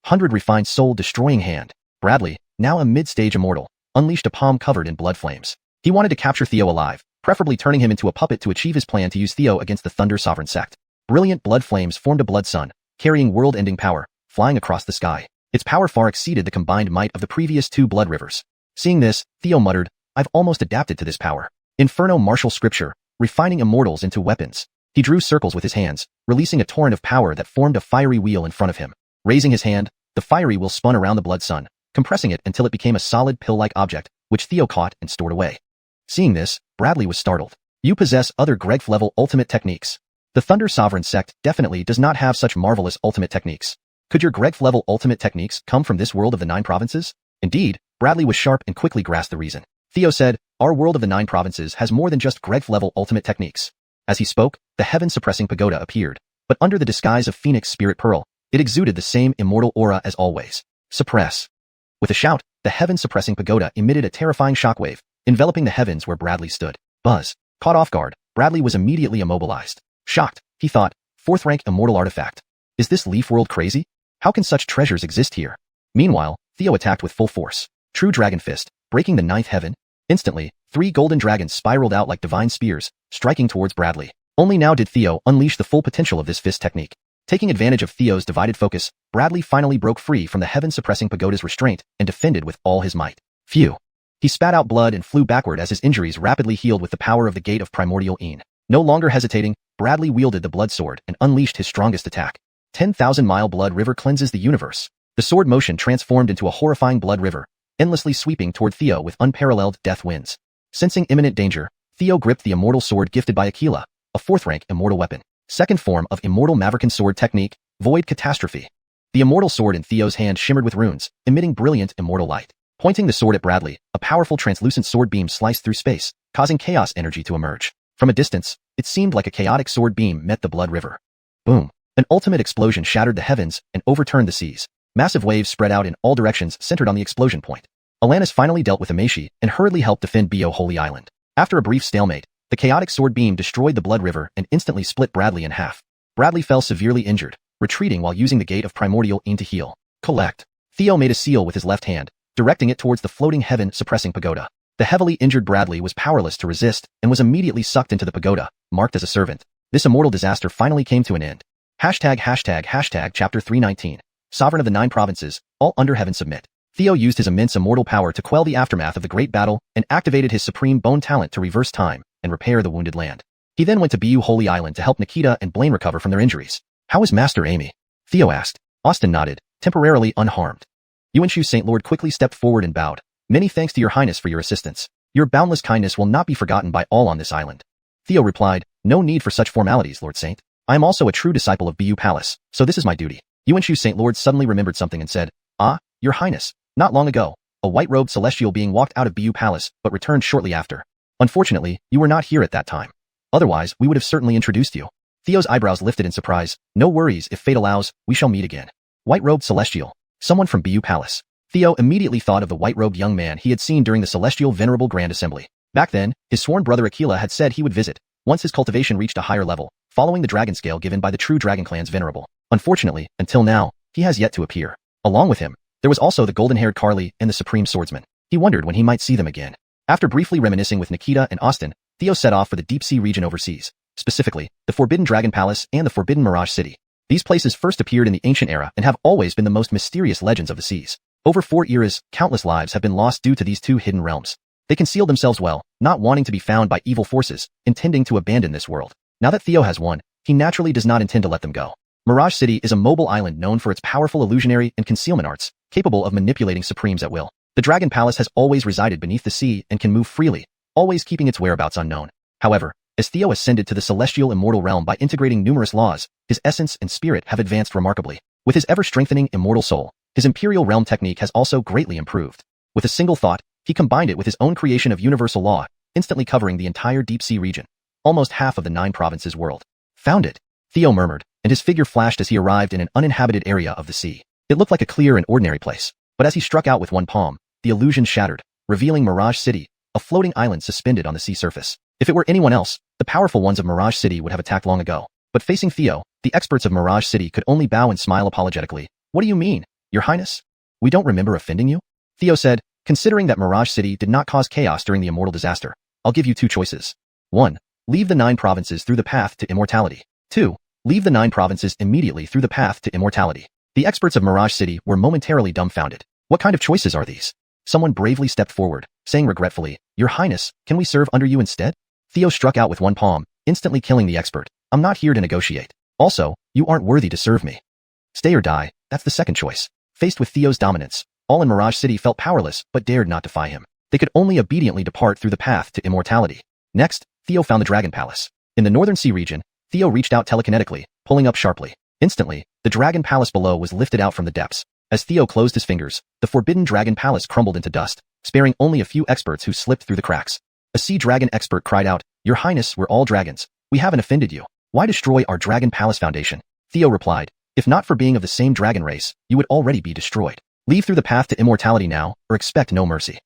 100 refined soul destroying hand. Bradley, now a mid-stage immortal, unleashed a palm covered in blood flames. He wanted to capture Theo alive, preferably turning him into a puppet to achieve his plan to use Theo against the Thunder Sovereign Sect. Brilliant blood flames formed a blood sun, carrying world-ending power, flying across the sky. Its power far exceeded the combined might of the previous 2 blood rivers. Seeing this, Theo muttered, I've almost adapted to this power. Inferno martial scripture, refining immortals into weapons. He drew circles with his hands, releasing a torrent of power that formed a fiery wheel in front of him. Raising his hand, the fiery wheel spun around the blood sun, compressing it until it became a solid pill-like object, which Theo caught and stored away. Seeing this, Bradley was startled. You possess other Gregf-level ultimate techniques. The Thunder Sovereign sect definitely does not have such marvelous ultimate techniques. Could your Gregf-level ultimate techniques come from this world of the 9 provinces? Indeed, Bradley was sharp and quickly grasped the reason. Theo said, our world of the 9 provinces has more than just Gregf-level ultimate techniques. As he spoke, the heaven-suppressing pagoda appeared, but under the disguise of Phoenix Spirit Pearl, it exuded the same immortal aura as always. Suppress. With a shout, the heaven-suppressing pagoda emitted a terrifying shockwave, enveloping the heavens where Bradley stood. Buzz. Caught off guard, Bradley was immediately immobilized. Shocked, he thought, 4th rank immortal artifact. Is this Leaf World crazy? How can such treasures exist here? Meanwhile, Theo attacked with full force. True Dragon Fist, breaking the 9th heaven. Instantly, 3 golden dragons spiraled out like divine spears, striking towards Bradley. Only now did Theo unleash the full potential of this fist technique. Taking advantage of Theo's divided focus, Bradley finally broke free from the heaven-suppressing pagoda's restraint and defended with all his might. Phew. He spat out blood and flew backward as his injuries rapidly healed with the power of the Gate of Primordial Een. No longer hesitating, Bradley wielded the blood sword and unleashed his strongest attack. 10,000-mile blood river cleanses the universe. The sword motion transformed into a horrifying blood river, endlessly sweeping toward Theo with unparalleled death winds. Sensing imminent danger, Theo gripped the immortal sword gifted by Aquila, a 4th rank immortal weapon. Second form of immortal Maverican sword technique, Void Catastrophe. The immortal sword in Theo's hand shimmered with runes, emitting brilliant immortal light. Pointing the sword at Bradley, a powerful translucent sword beam sliced through space, causing chaos energy to emerge. From a distance, it seemed like a chaotic sword beam met the blood river. Boom. An ultimate explosion shattered the heavens and overturned the seas. Massive waves spread out in all directions centered on the explosion point. Alanis finally dealt with Amashi and hurriedly helped defend Bio Holy Island. After a brief stalemate, the chaotic sword beam destroyed the blood river and instantly split Bradley in half. Bradley fell severely injured, retreating while using the Gate of Primordial Een to heal. Collect. Theo made a seal with his left hand, directing it towards the floating heaven-suppressing pagoda. The heavily injured Bradley was powerless to resist and was immediately sucked into the pagoda, marked as a servant. This immortal disaster finally came to an end. Chapter 319. Sovereign of the 9 provinces, all under heaven submit. Theo used his immense immortal power to quell the aftermath of the great battle and activated his supreme bone talent to reverse time and repair the wounded land. He then went to Bio Holy Island to help Nikita and Blaine recover from their injuries. How is Master Amy? Theo asked. Austin nodded, temporarily unharmed. Yuanshu Saint Lord quickly stepped forward and bowed. Many thanks to your highness for your assistance. Your boundless kindness will not be forgotten by all on this island. Theo replied, no need for such formalities, Lord Saint. I am also a true disciple of Bu Palace, so this is my duty. Yuanshu Saint Lord suddenly remembered something and said, Ah, your highness, not long ago, a white-robed celestial being walked out of Bu Palace but returned shortly after. Unfortunately, you were not here at that time. Otherwise, we would have certainly introduced you. Theo's eyebrows lifted in surprise. No worries, if fate allows, we shall meet again. White-robed celestial. Someone from Bu Palace. Theo immediately thought of the white-robed young man he had seen during the Celestial Venerable Grand Assembly. Back then, his sworn brother Aquila had said he would visit, once his cultivation reached a higher level, following the dragon scale given by the true Dragon Clan's Venerable. Unfortunately, until now, he has yet to appear. Along with him, there was also the golden-haired Carly and the Supreme Swordsman. He wondered when he might see them again. After briefly reminiscing with Nikita and Austin, Theo set off for the deep-sea region overseas, specifically, the Forbidden Dragon Palace and the Forbidden Mirage City. These places first appeared in the ancient era and have always been the most mysterious legends of the seas. Over 4 eras, countless lives have been lost due to these 2 hidden realms. They concealed themselves well, not wanting to be found by evil forces, intending to abandon this world. Now that Theo has one, he naturally does not intend to let them go. Mirage City is a mobile island known for its powerful illusionary and concealment arts, capable of manipulating Supremes at will. The Dragon Palace has always resided beneath the sea and can move freely, always keeping its whereabouts unknown. However, as Theo ascended to the celestial immortal realm by integrating numerous laws, his essence and spirit have advanced remarkably. With his ever-strengthening immortal soul, his Imperial Realm technique has also greatly improved. With a single thought, he combined it with his own creation of universal law, instantly covering the entire deep-sea region, almost half of the 9 provinces world. Found it, Theo murmured, and his figure flashed as he arrived in an uninhabited area of the sea. It looked like a clear and ordinary place, but as he struck out with one palm, the illusion shattered, revealing Mirage City, a floating island suspended on the sea surface. If it were anyone else, the powerful ones of Mirage City would have attacked long ago. But facing Theo, the experts of Mirage City could only bow and smile apologetically. What do you mean, Your Highness? We don't remember offending you? Theo said, considering that Mirage City did not cause chaos during the immortal disaster. I'll give you 2 choices. 1. Leave the 9 provinces through the path to immortality. 2. Leave the 9 provinces immediately through the path to immortality. The experts of Mirage City were momentarily dumbfounded. What kind of choices are these? Someone bravely stepped forward, saying regretfully, Your Highness, can we serve under you instead? Theo struck out with one palm, instantly killing the expert. I'm not here to negotiate. Also, you aren't worthy to serve me. Stay or die, that's the second choice. Faced with Theo's dominance, All in Mirage City felt powerless but dared not defy him. They could only obediently depart through the path to immortality. Next, Theo found the Dragon Palace. In the Northern Sea region, Theo reached out telekinetically, pulling up sharply. Instantly, the Dragon Palace below was lifted out from the depths. As Theo closed his fingers, the forbidden Dragon Palace crumbled into dust, sparing only a few experts who slipped through the cracks. A sea dragon expert cried out, "Your Highness, we're all dragons. We haven't offended you. Why destroy our Dragon Palace foundation?" Theo replied, "If not for being of the same dragon race, you would already be destroyed. Leave through the path to immortality now, or expect no mercy."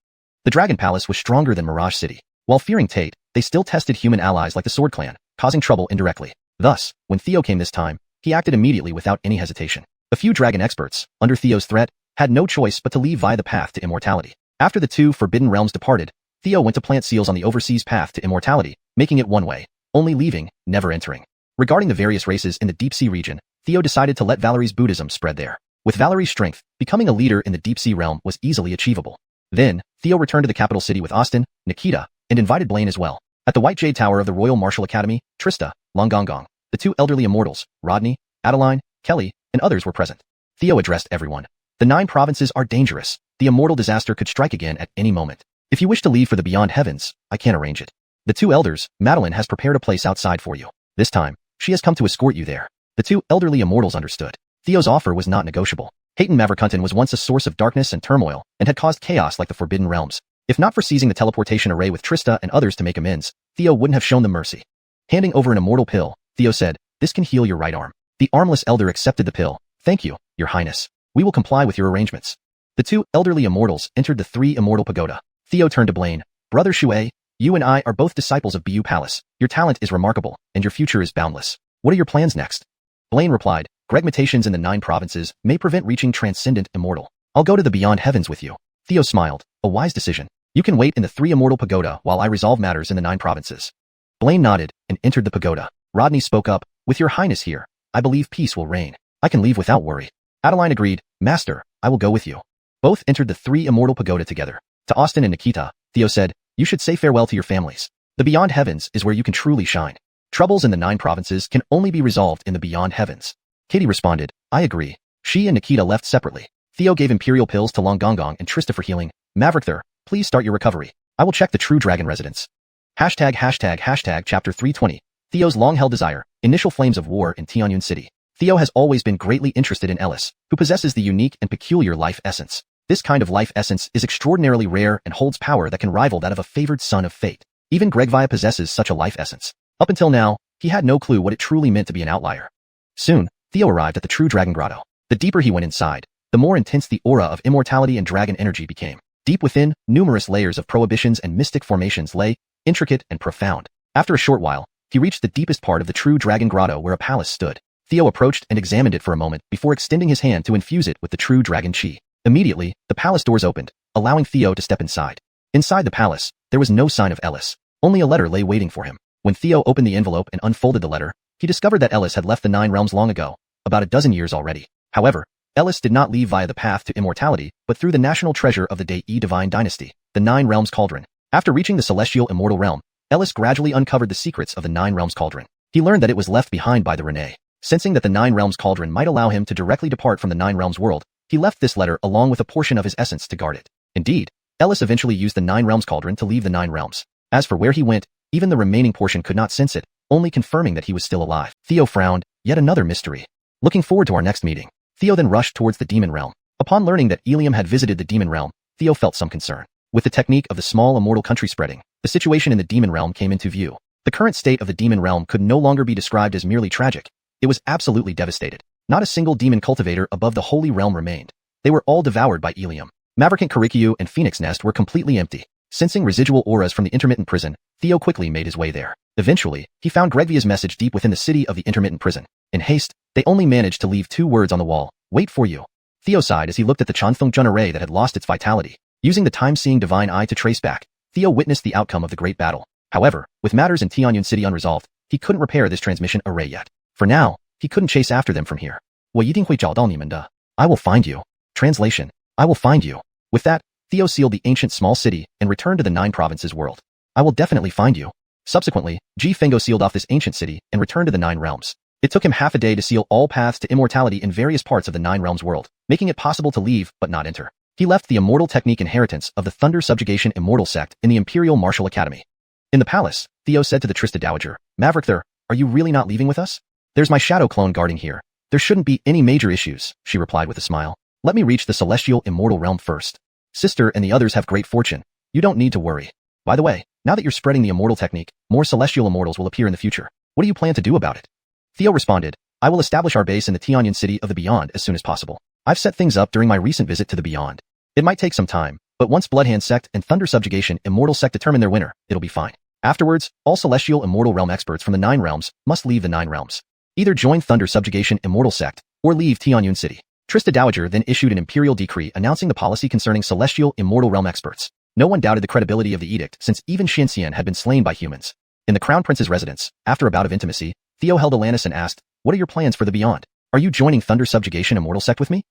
The Dragon Palace was stronger than Mirage City. While fearing Tate, they still tested human allies like the Sword Clan, causing trouble indirectly. Thus, when Theo came this time, he acted immediately without any hesitation. A few dragon experts, under Theo's threat, had no choice but to leave via the path to immortality. After the two forbidden realms departed, Theo went to plant seals on the overseas path to immortality, making it one way, only leaving, never entering. Regarding the various races in the Deep Sea region, Theo decided to let Valerie's Buddhism spread there. With Valerie's strength, becoming a leader in the Deep Sea realm was easily achievable. Then, Theo returned to the capital city with Austin, Nikita, and invited Blaine as well. At the White Jade Tower of the Royal Martial Academy, Trista, Longongong, the two elderly immortals, Rodney, Adeline, Kelly, and others were present. Theo addressed everyone. The 9 provinces are dangerous. The immortal disaster could strike again at any moment. If you wish to leave for the beyond heavens, I can arrange it. The 2 elders, Madeline has prepared a place outside for you. This time, she has come to escort you there. The 2 elderly immortals understood. Theo's offer was not negotiable. Hayton Maverickunton was once a source of darkness and turmoil, and had caused chaos like the Forbidden Realms. If not for seizing the teleportation array with Trista and others to make amends, Theo wouldn't have shown them mercy. Handing over an immortal pill, Theo said, "This can heal your right arm." The armless elder accepted the pill. "Thank you, Your Highness. We will comply with your arrangements." The 2 elderly immortals entered the 3 immortal pagoda. Theo turned to Blaine. "Brother Shuei, you and I are both disciples of Bu Palace. Your talent is remarkable, and your future is boundless. What are your plans next?" Blaine replied, "Greg mutations in the 9 provinces may prevent reaching transcendent immortal. I'll go to the beyond heavens with you." Theo smiled. "A wise decision. You can wait in the 3 immortal pagoda while I resolve matters in the 9 provinces." Blaine nodded and entered the pagoda. Rodney spoke up, "With your highness here, I believe peace will reign. I can leave without worry." Adeline agreed, "Master, I will go with you." Both entered the 3 immortal pagoda together. To Austin and Nikita, Theo said, "You should say farewell to your families. The beyond heavens is where you can truly shine. Troubles in the 9 provinces can only be resolved in the beyond heavens." Katie responded, "I agree." She and Nikita left separately. Theo gave imperial pills to Longongong and Trista for healing. "Maverick, please start your recovery. I will check the true dragon residence." Chapter 320. Theo's long-held desire, initial flames of war in Tianyun City. Theo has always been greatly interested in Ellis, who possesses the unique and peculiar life essence. This kind of life essence is extraordinarily rare and holds power that can rival that of a favored son of fate. Even Gregvia possesses such a life essence. Up until now, he had no clue what it truly meant to be an outlier. Soon, Theo arrived at the true dragon grotto. The deeper he went inside, the more intense the aura of immortality and dragon energy became. Deep within, numerous layers of prohibitions and mystic formations lay, intricate and profound. After a short while, he reached the deepest part of the true dragon grotto where a palace stood. Theo approached and examined it for a moment before extending his hand to infuse it with the true dragon chi. Immediately, the palace doors opened, allowing Theo to step inside. Inside the palace, there was no sign of Ellis. Only a letter lay waiting for him. When Theo opened the envelope and unfolded the letter, he discovered that Ellis had left the 9 realms long ago, about a dozen years already. However, Ellis did not leave via the path to immortality, but through the national treasure of the Dai divine dynasty, the 9 realms cauldron. After reaching the celestial immortal realm, Ellis gradually uncovered the secrets of the 9 realms cauldron. He learned that it was left behind by the Rinne. Sensing that the 9 realms cauldron might allow him to directly depart from the 9 realms world, he left this letter along with a portion of his essence to guard it. Indeed, Ellis eventually used the 9 realms cauldron to leave the 9 realms. As for where he went, even the remaining portion could not sense it, only confirming that he was still alive. Theo frowned, yet another mystery. Looking forward to our next meeting. Theo then rushed towards the demon realm. Upon learning that Ilium had visited the demon realm, Theo felt some concern. With the technique of the small immortal country spreading, the situation in the demon realm came into view. The current state of the demon realm could no longer be described as merely tragic. It was absolutely devastated. Not a single demon cultivator above the holy realm remained. They were all devoured by Ilium. Mavericant Karikyu and Phoenix Nest were completely empty. Sensing residual auras from the intermittent prison, Theo quickly made his way there. Eventually, he found Gregvia's message deep within the city of the intermittent prison. In haste, they only managed to leave 2 words on the wall: "Wait for you." Theo sighed as he looked at the Chanfeng Jun array that had lost its vitality. Using the time-seeing divine eye to trace back, Theo witnessed the outcome of the great battle. However, with matters in Tianyun City unresolved, he couldn't repair this transmission array yet. For now, he couldn't chase after them from here. 我一定会找到你们的. I will find you. Translation: I will find you. With that, Theo sealed the ancient small city and returned to the 9 provinces world. I will definitely find you. Subsequently, Ji Fengo sealed off this ancient city and returned to the 9 realms. It took him half a day to seal all paths to immortality in various parts of the 9 realms world, making it possible to leave but not enter. He left the immortal technique inheritance of the Thunder Subjugation Immortal Sect in the Imperial Martial Academy. In the palace, Theo said to the Trista Dowager, Maverick there, are you really not leaving with us? There's my shadow clone guarding here. There shouldn't be any major issues, she replied with a smile. Let me reach the celestial immortal realm first. Sister and the others have great fortune. You don't need to worry. By the way, now that you're spreading the immortal technique, more celestial immortals will appear in the future. What do you plan to do about it? Theo responded, I will establish our base in the Tianyun city of the Beyond as soon as possible. I've set things up during my recent visit to the Beyond. It might take some time, but once Bloodhand Sect and Thunder Subjugation Immortal Sect determine their winner, it'll be fine. Afterwards, all celestial immortal realm experts from the 9 realms must leave the 9 realms. Either join Thunder Subjugation Immortal Sect, or leave Tianyun City. Trista Dowager then issued an imperial decree announcing the policy concerning celestial immortal realm experts. No one doubted the credibility of the edict since even Shinxian had been slain by humans. In the Crown Prince's residence, after a bout of intimacy, Theo held Alanis and asked, what are your plans for the Beyond? Are you joining Thunder Subjugation Immortal Sect with me?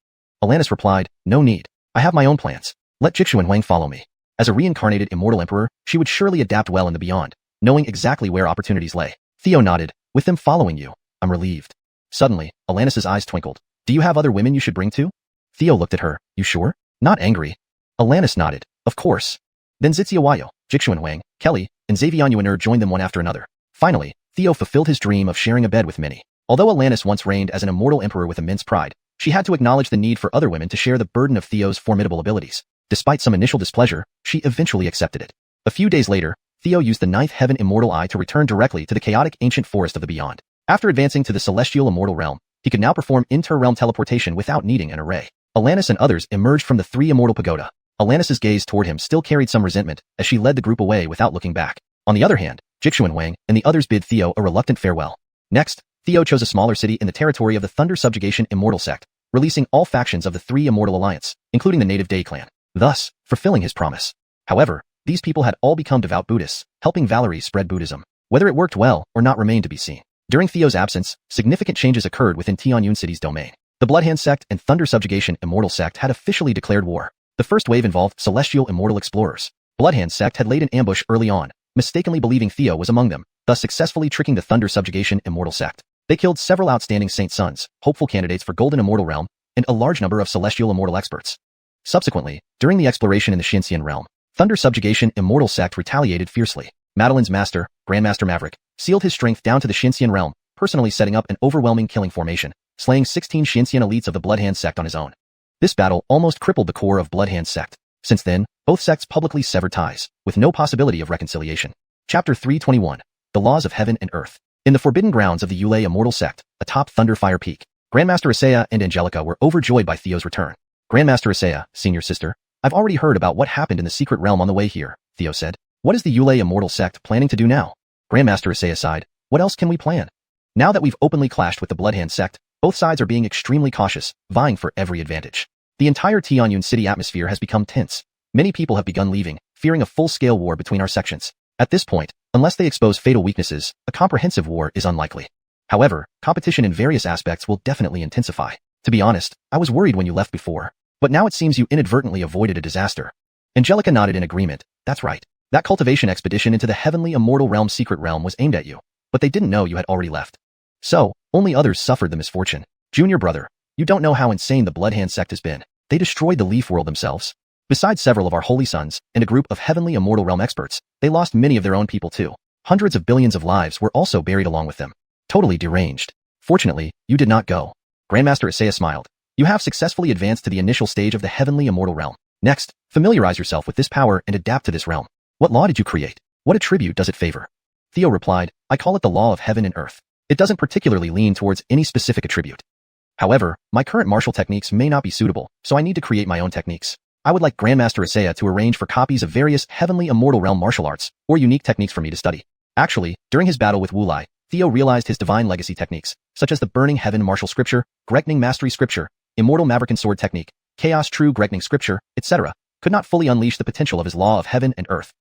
Alanis replied, no need. I have my own plans. Let Jixu and Wang follow me. As a reincarnated immortal emperor, she would surely adapt well in the Beyond, knowing exactly where opportunities lay. Theo nodded, with them following you, I'm relieved. Suddenly, Alanis's eyes twinkled. Do you have other women you should bring too? Theo looked at her, you sure? Not angry. Alanis nodded, of course. Then Zitziawayo, Jixu and Wang, Kelly, and Xavianyuaner joined them one after another. Finally, Theo fulfilled his dream of sharing a bed with many. Although Alanis once reigned as an immortal emperor with immense pride, she had to acknowledge the need for other women to share the burden of Theo's formidable abilities. Despite some initial displeasure, she eventually accepted it. A few days later, Theo used the 9th Heaven Immortal Eye to return directly to the chaotic ancient forest of the Beyond. After advancing to the celestial immortal realm, he could now perform inter-realm teleportation without needing an array. Alanis and others emerged from the 3 immortal pagoda. Alanis's gaze toward him still carried some resentment as she led the group away without looking back. On the other hand, Jixu and Wang and the others bid Theo a reluctant farewell. Next, Theo chose a smaller city in the territory of the Thunder Subjugation Immortal Sect, releasing all factions of the 3 Immortal Alliance, including the native Day clan, thus fulfilling his promise. However, these people had all become devout Buddhists, helping Valerie spread Buddhism. Whether it worked well or not remained to be seen. During Theo's absence, significant changes occurred within Tianyun City's domain. The Bloodhand Sect and Thunder Subjugation Immortal Sect had officially declared war. The first wave involved celestial immortal explorers. Bloodhand Sect had laid an ambush early on, mistakenly believing Theo was among them, thus successfully tricking the Thunder Subjugation Immortal Sect. They killed several outstanding Saint Sons, hopeful candidates for Golden Immortal Realm, and a large number of celestial immortal experts. Subsequently, during the exploration in the Shinxian realm, Thunder Subjugation Immortal Sect retaliated fiercely. Madeline's master, Grandmaster Maverick, sealed his strength down to the Shinxian realm, personally setting up an overwhelming killing formation, slaying 16 Shinxian elites of the Bloodhand Sect on his own. This battle almost crippled the core of Bloodhand Sect. Since then, both sects publicly severed ties, with no possibility of reconciliation. Chapter 321. The Laws of Heaven and Earth. In the forbidden grounds of the Yulei Immortal Sect, atop Thunderfire Peak, Grandmaster Isaiah and Angelica were overjoyed by Theo's return. Grandmaster Isaiah, senior sister, I've already heard about what happened in the secret realm on the way here, Theo said. What is the Yulei Immortal Sect planning to do now? Grandmaster Isaiah sighed. What else can we plan? Now that we've openly clashed with the Bloodhand Sect, both sides are being extremely cautious, vying for every advantage. The entire Tianyun City atmosphere has become tense. Many people have begun leaving, fearing a full-scale war between our sections. At this point, unless they expose fatal weaknesses, a comprehensive war is unlikely. However, competition in various aspects will definitely intensify. To be honest, I was worried when you left before. But now it seems you inadvertently avoided a disaster. Angelica nodded in agreement. That's right. That cultivation expedition into the Heavenly Immortal Realm secret realm was aimed at you, but they didn't know you had already left. So, only others suffered the misfortune. Junior brother, you don't know how insane the Bloodhand Sect has been. They destroyed the Leaf World themselves. Besides several of our holy sons and a group of Heavenly Immortal Realm experts, they lost many of their own people too. Hundreds of billions of lives were also buried along with them. Totally deranged. Fortunately, you did not go. Grandmaster Isaiah smiled. You have successfully advanced to the initial stage of the Heavenly Immortal Realm. Next, familiarize yourself with this power and adapt to this realm. What law did you create? What attribute does it favor? Theo replied, I call it the law of heaven and earth. It doesn't particularly lean towards any specific attribute. However, my current martial techniques may not be suitable, so I need to create my own techniques. I would like Grandmaster Isaiah to arrange for copies of various Heavenly Immortal Realm martial arts, or unique techniques for me to study. Actually, during his battle with Wulai, Theo realized his divine legacy techniques, such as the Burning Heaven Martial Scripture, Gregning Mastery Scripture, Immortal Maverick Sword Technique, Chaos True Gregning Scripture, etc., could not fully unleash the potential of his law of heaven and earth.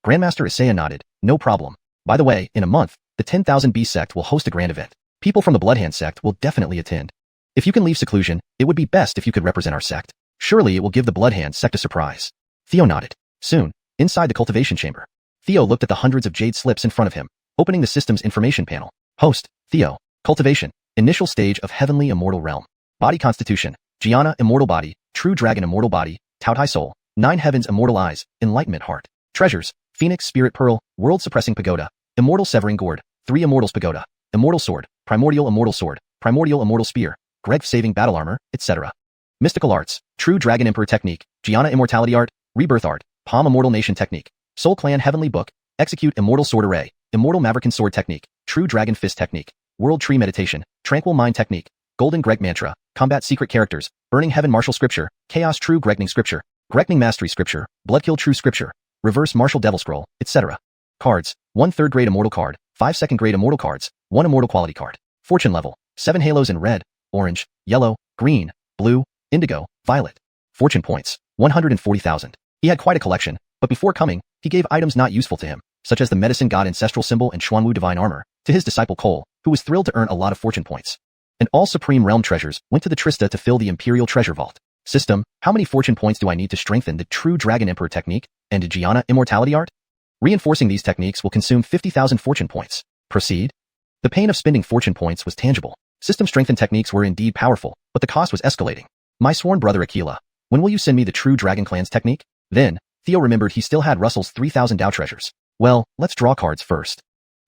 Grandmaster Isaiah nodded, no problem. By the way, in a month, the 10,000 B sect will host a grand event. People from the Bloodhand sect will definitely attend. If you can leave seclusion, it would be best if you could represent our sect. Surely it will give the Bloodhand sect a surprise. Theo nodded. Soon, inside the cultivation chamber, Theo looked at the hundreds of jade slips in front of him, opening the system's information panel. Host, Theo. Cultivation. Initial stage of Heavenly Immortal Realm. Body constitution. Gianna Immortal Body. True Dragon Immortal Body. Taotai Soul, 9 Heavens Immortal Eyes, Enlightenment Heart. Treasures, Phoenix Spirit Pearl, World Suppressing Pagoda, Immortal Severing Gourd, 3 Immortals Pagoda, Immortal Sword, Primordial Immortal Spear, Greg Saving Battle Armor, etc. Mystical Arts, True Dragon Emperor Technique, Gianna Immortality Art, Rebirth Art, Palm Immortal Nation Technique, Soul Clan Heavenly Book, Execute Immortal Sword Array, Immortal Maverican Sword Technique, True Dragon Fist Technique, World Tree Meditation, Tranquil Mind Technique, Golden Greg Mantra, Combat Secret Characters, Burning Heaven Martial Scripture, Chaos True Gregning Scripture, Gregning Mastery Scripture, Bloodkill True Scripture, Reverse Martial Devil Scroll, etc. Cards, 1 3rd grade Immortal card, 5 2nd grade Immortal cards, 1 Immortal Quality card. Fortune level, 7 halos in red, orange, yellow, green, blue, indigo, violet. Fortune points, 140,000. He had quite a collection, but before coming, he gave items not useful to him, such as the Medicine God Ancestral Symbol and Xuanwu Divine Armor, to his disciple Cole, who was thrilled to earn a lot of fortune points. And all Supreme Realm treasures went to the Trista to fill the Imperial Treasure Vault. System, how many fortune points do I need to strengthen the True Dragon Emperor Technique and Gianna Immortality Art? Reinforcing these techniques will consume 50,000 fortune points. Proceed. The pain of spending fortune points was tangible. System strengthened techniques were indeed powerful, but the cost was escalating. My sworn brother Aquila, when will you send me the True Dragon Clan's technique? Then, Theo remembered he still had Russell's 3,000 Dao treasures. Well, let's draw cards first.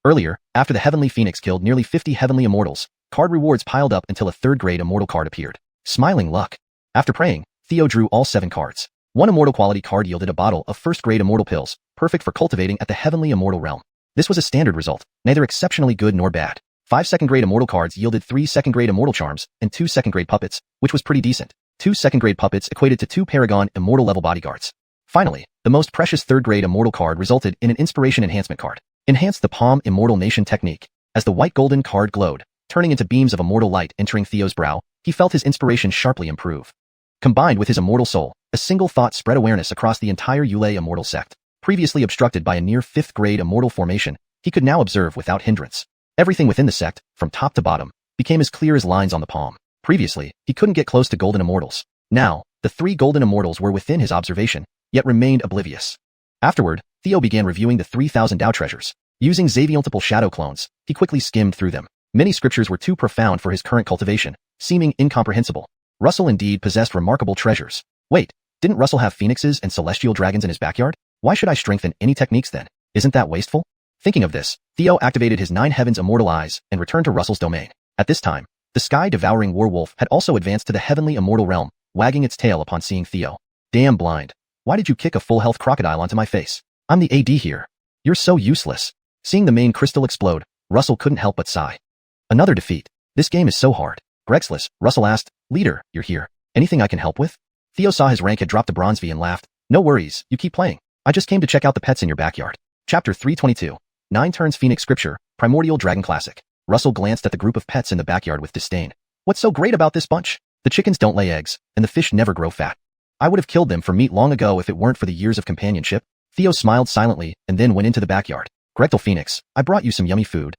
Earlier, after the Heavenly Phoenix killed nearly 50 Heavenly Immortals, card rewards piled up until a 3rd grade Immortal card appeared. Smiling luck. After praying, Theo drew all 7 cards. 1 Immortal Quality card yielded a bottle of 1st grade Immortal Pills, perfect for cultivating at the Heavenly Immortal Realm. This was a standard result, neither exceptionally good nor bad. 5 2nd grade Immortal cards yielded 3 2nd grade Immortal Charms and 2 2nd grade Puppets, which was pretty decent. 2 2nd grade Puppets equated to 2 Paragon Immortal level bodyguards. Finally, the most precious 3rd grade Immortal card resulted in an Inspiration Enhancement card. Enhanced the Palm Immortal Nation Technique. As the white golden card glowed, turning into beams of immortal light entering Theo's brow, he felt his inspiration sharply improve. Combined with his immortal soul, a single thought spread awareness across the entire Yulei Immortal sect. Previously obstructed by a near 5th grade Immortal formation, he could now observe without hindrance. Everything within the sect, from top to bottom, became as clear as lines on the palm. Previously, he couldn't get close to Golden Immortals. Now, the 3 Golden Immortals were within his observation, yet remained oblivious. Afterward, Theo began reviewing the 3,000 Dao treasures. Using Xavier shadow clones, he quickly skimmed through them. Many scriptures were too profound for his current cultivation, seeming incomprehensible. Russell indeed possessed remarkable treasures. Wait, didn't Russell have phoenixes and celestial dragons in his backyard? Why should I strengthen any techniques then? Isn't that wasteful? Thinking of this, Theo activated his 9 Heavens Immortal Eyes and returned to Russell's domain. At this time, the sky-devouring werewolf had also advanced to the Heavenly Immortal Realm, wagging its tail upon seeing Theo. Damn blind. Why did you kick a full-health crocodile onto my face? I'm the AD here. You're so useless. Seeing the main crystal explode, Russell couldn't help but sigh. Another defeat. This game is so hard. Grexless, Russell asked, Leader, you're here. Anything I can help with? Theo saw his rank had dropped to Bronze V and laughed. No worries, you keep playing. I just came to check out the pets in your backyard. Chapter 322. 9 Turns Phoenix Scripture, Primordial Dragon Classic. Russell glanced at the group of pets in the backyard with disdain. What's so great about this bunch? The chickens don't lay eggs, and the fish never grow fat. I would have killed them for meat long ago if it weren't for the years of companionship. Theo smiled silently and then went into the backyard. Grechtel Phoenix, I brought you some yummy food.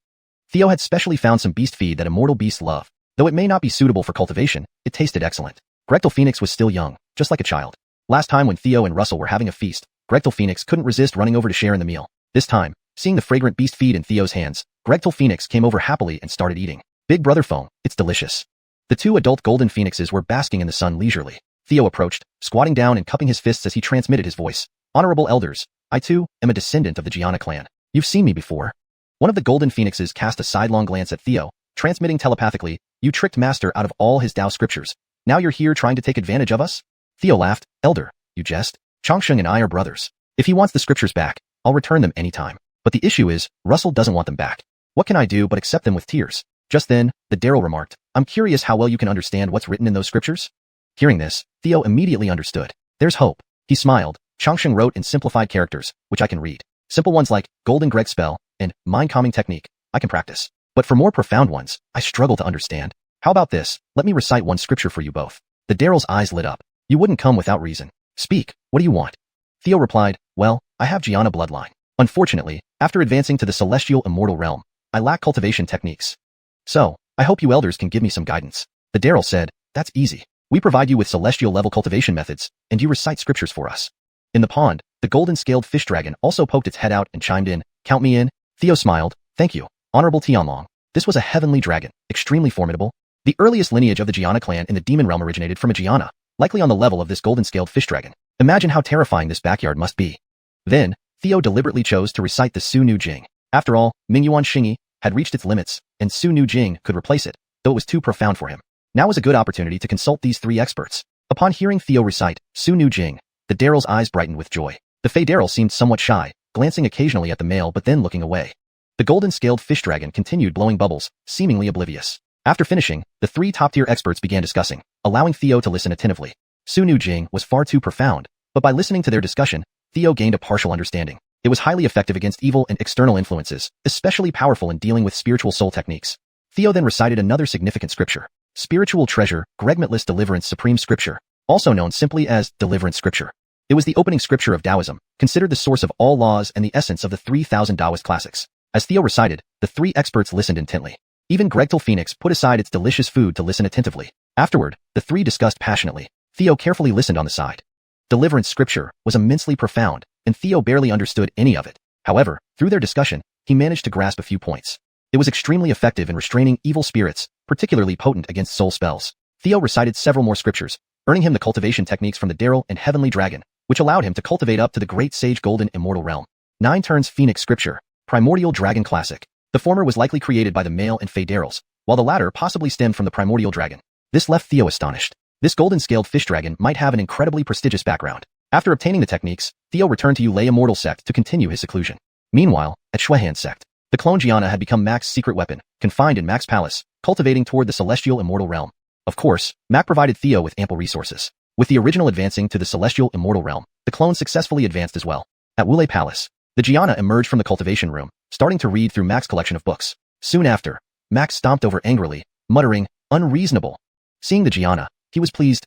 Theo had specially found some beast feed that immortal beasts love. Though it may not be suitable for cultivation, it tasted excellent. Grechtel Phoenix was still young, just like a child. Last time when Theo and Russell were having a feast, Grechtel Phoenix couldn't resist running over to share in the meal. This time, seeing the fragrant beast feed in Theo's hands, Grechtel Phoenix came over happily and started eating. Big brother foam, it's delicious. The 2 adult golden phoenixes were basking in the sun leisurely. Theo approached, squatting down and cupping his fists as he transmitted his voice. Honorable elders, I too am a descendant of the Gianna clan. You've seen me before. One of the golden phoenixes cast a sidelong glance at Theo, transmitting telepathically, you tricked master out of all his Dao scriptures. Now you're here trying to take advantage of us? Theo laughed. Elder, you jest. Chongsheng and I are brothers. If he wants the scriptures back, I'll return them anytime. But the issue is, Russell doesn't want them back. What can I do but accept them with tears? Just then, the Daryl remarked, I'm curious how well you can understand what's written in those scriptures. Hearing this, Theo immediately understood. There's hope. He smiled. Chongsheng wrote in simplified characters, which I can read. Simple ones like Golden Greg Spell and Mind Calming Technique, I can practice. But for more profound ones, I struggle to understand. How about this? Let me recite one scripture for you both. The Daryl's eyes lit up. You wouldn't come without reason. Speak, what do you want? Theo replied, well, I have Gianna bloodline. Unfortunately, after advancing to the celestial immortal realm, I lack cultivation techniques. So, I hope you elders can give me some guidance. The Daryl said, that's easy. We provide you with celestial level cultivation methods, and you recite scriptures for us. In the pond, the golden scaled fish dragon also poked its head out and chimed in, count me in. Theo smiled, thank you, Honorable Tianlong. This was a heavenly dragon, extremely formidable. The earliest lineage of the Gianna clan in the demon realm originated from a Gianna, likely on the level of this golden-scaled fish dragon. Imagine how terrifying this backyard must be. Then, Theo deliberately chose to recite the Su Nu Jing. After all, Mingyuan Xingyi had reached its limits, and Su Nu Jing could replace it, though it was too profound for him. Now was a good opportunity to consult these three experts. Upon hearing Theo recite Su Nu Jing, the Daryl's eyes brightened with joy. The Fey Daryl seemed somewhat shy, glancing occasionally at the male but then looking away. The golden-scaled fish dragon continued blowing bubbles, seemingly oblivious. After finishing, the three top-tier experts began discussing, allowing Theo to listen attentively. Su Nu Jing was far too profound, but by listening to their discussion, Theo gained a partial understanding. It was highly effective against evil and external influences, especially powerful in dealing with spiritual soul techniques. Theo then recited another significant scripture. Spiritual Treasure, Gregmetless Deliverance Supreme Scripture, also known simply as Deliverance Scripture. It was the opening scripture of Taoism, considered the source of all laws and the essence of the 3,000 Taoist classics. As Theo recited, the three experts listened intently. Even Gregtal Phoenix put aside its delicious food to listen attentively. Afterward, the three discussed passionately. Theo carefully listened on the side. Deliverance Scripture was immensely profound, and Theo barely understood any of it. However, through their discussion, he managed to grasp a few points. It was extremely effective in restraining evil spirits, particularly potent against soul spells. Theo recited several more scriptures, earning him the cultivation techniques from the Daryl and Heavenly Dragon, which allowed him to cultivate up to the Great Sage Golden Immortal Realm. 9 turns Phoenix Scripture, Primordial Dragon Classic. The former was likely created by the male and Fey Daryls, while the latter possibly stemmed from the Primordial Dragon. This left Theo astonished. This golden-scaled fish dragon might have an incredibly prestigious background. After obtaining the techniques, Theo returned to Yulei Immortal Sect to continue his seclusion. Meanwhile, at Shuehan Sect, the clone Gianna had become Mac's secret weapon, confined in Mac's palace, cultivating toward the Celestial Immortal Realm. Of course, Mac provided Theo with ample resources. With the original advancing to the Celestial Immortal Realm, the clone successfully advanced as well. At Wulei Palace, the Gianna emerged from the cultivation room, starting to read through Mac's collection of books. Soon after, Mac stomped over angrily, muttering, "Unreasonable." Seeing the Gianna, he was pleased.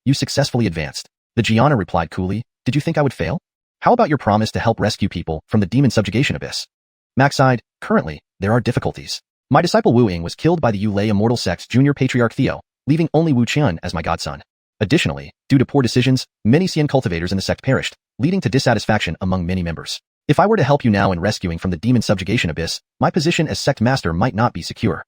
You successfully advanced. The Gianna replied coolly, "Did you think I would fail? How about your promise to help rescue people from the demon subjugation abyss?" Mac sighed, "Currently, there are difficulties. My disciple Wu Ying was killed by the Yulei Immortal Sect's junior patriarch Theo, leaving only Wu Qian as my godson. Additionally, due to poor decisions, many Xian cultivators in the sect perished, leading to dissatisfaction among many members. If I were to help you now in rescuing from the demon subjugation abyss, my position as sect master might not be secure."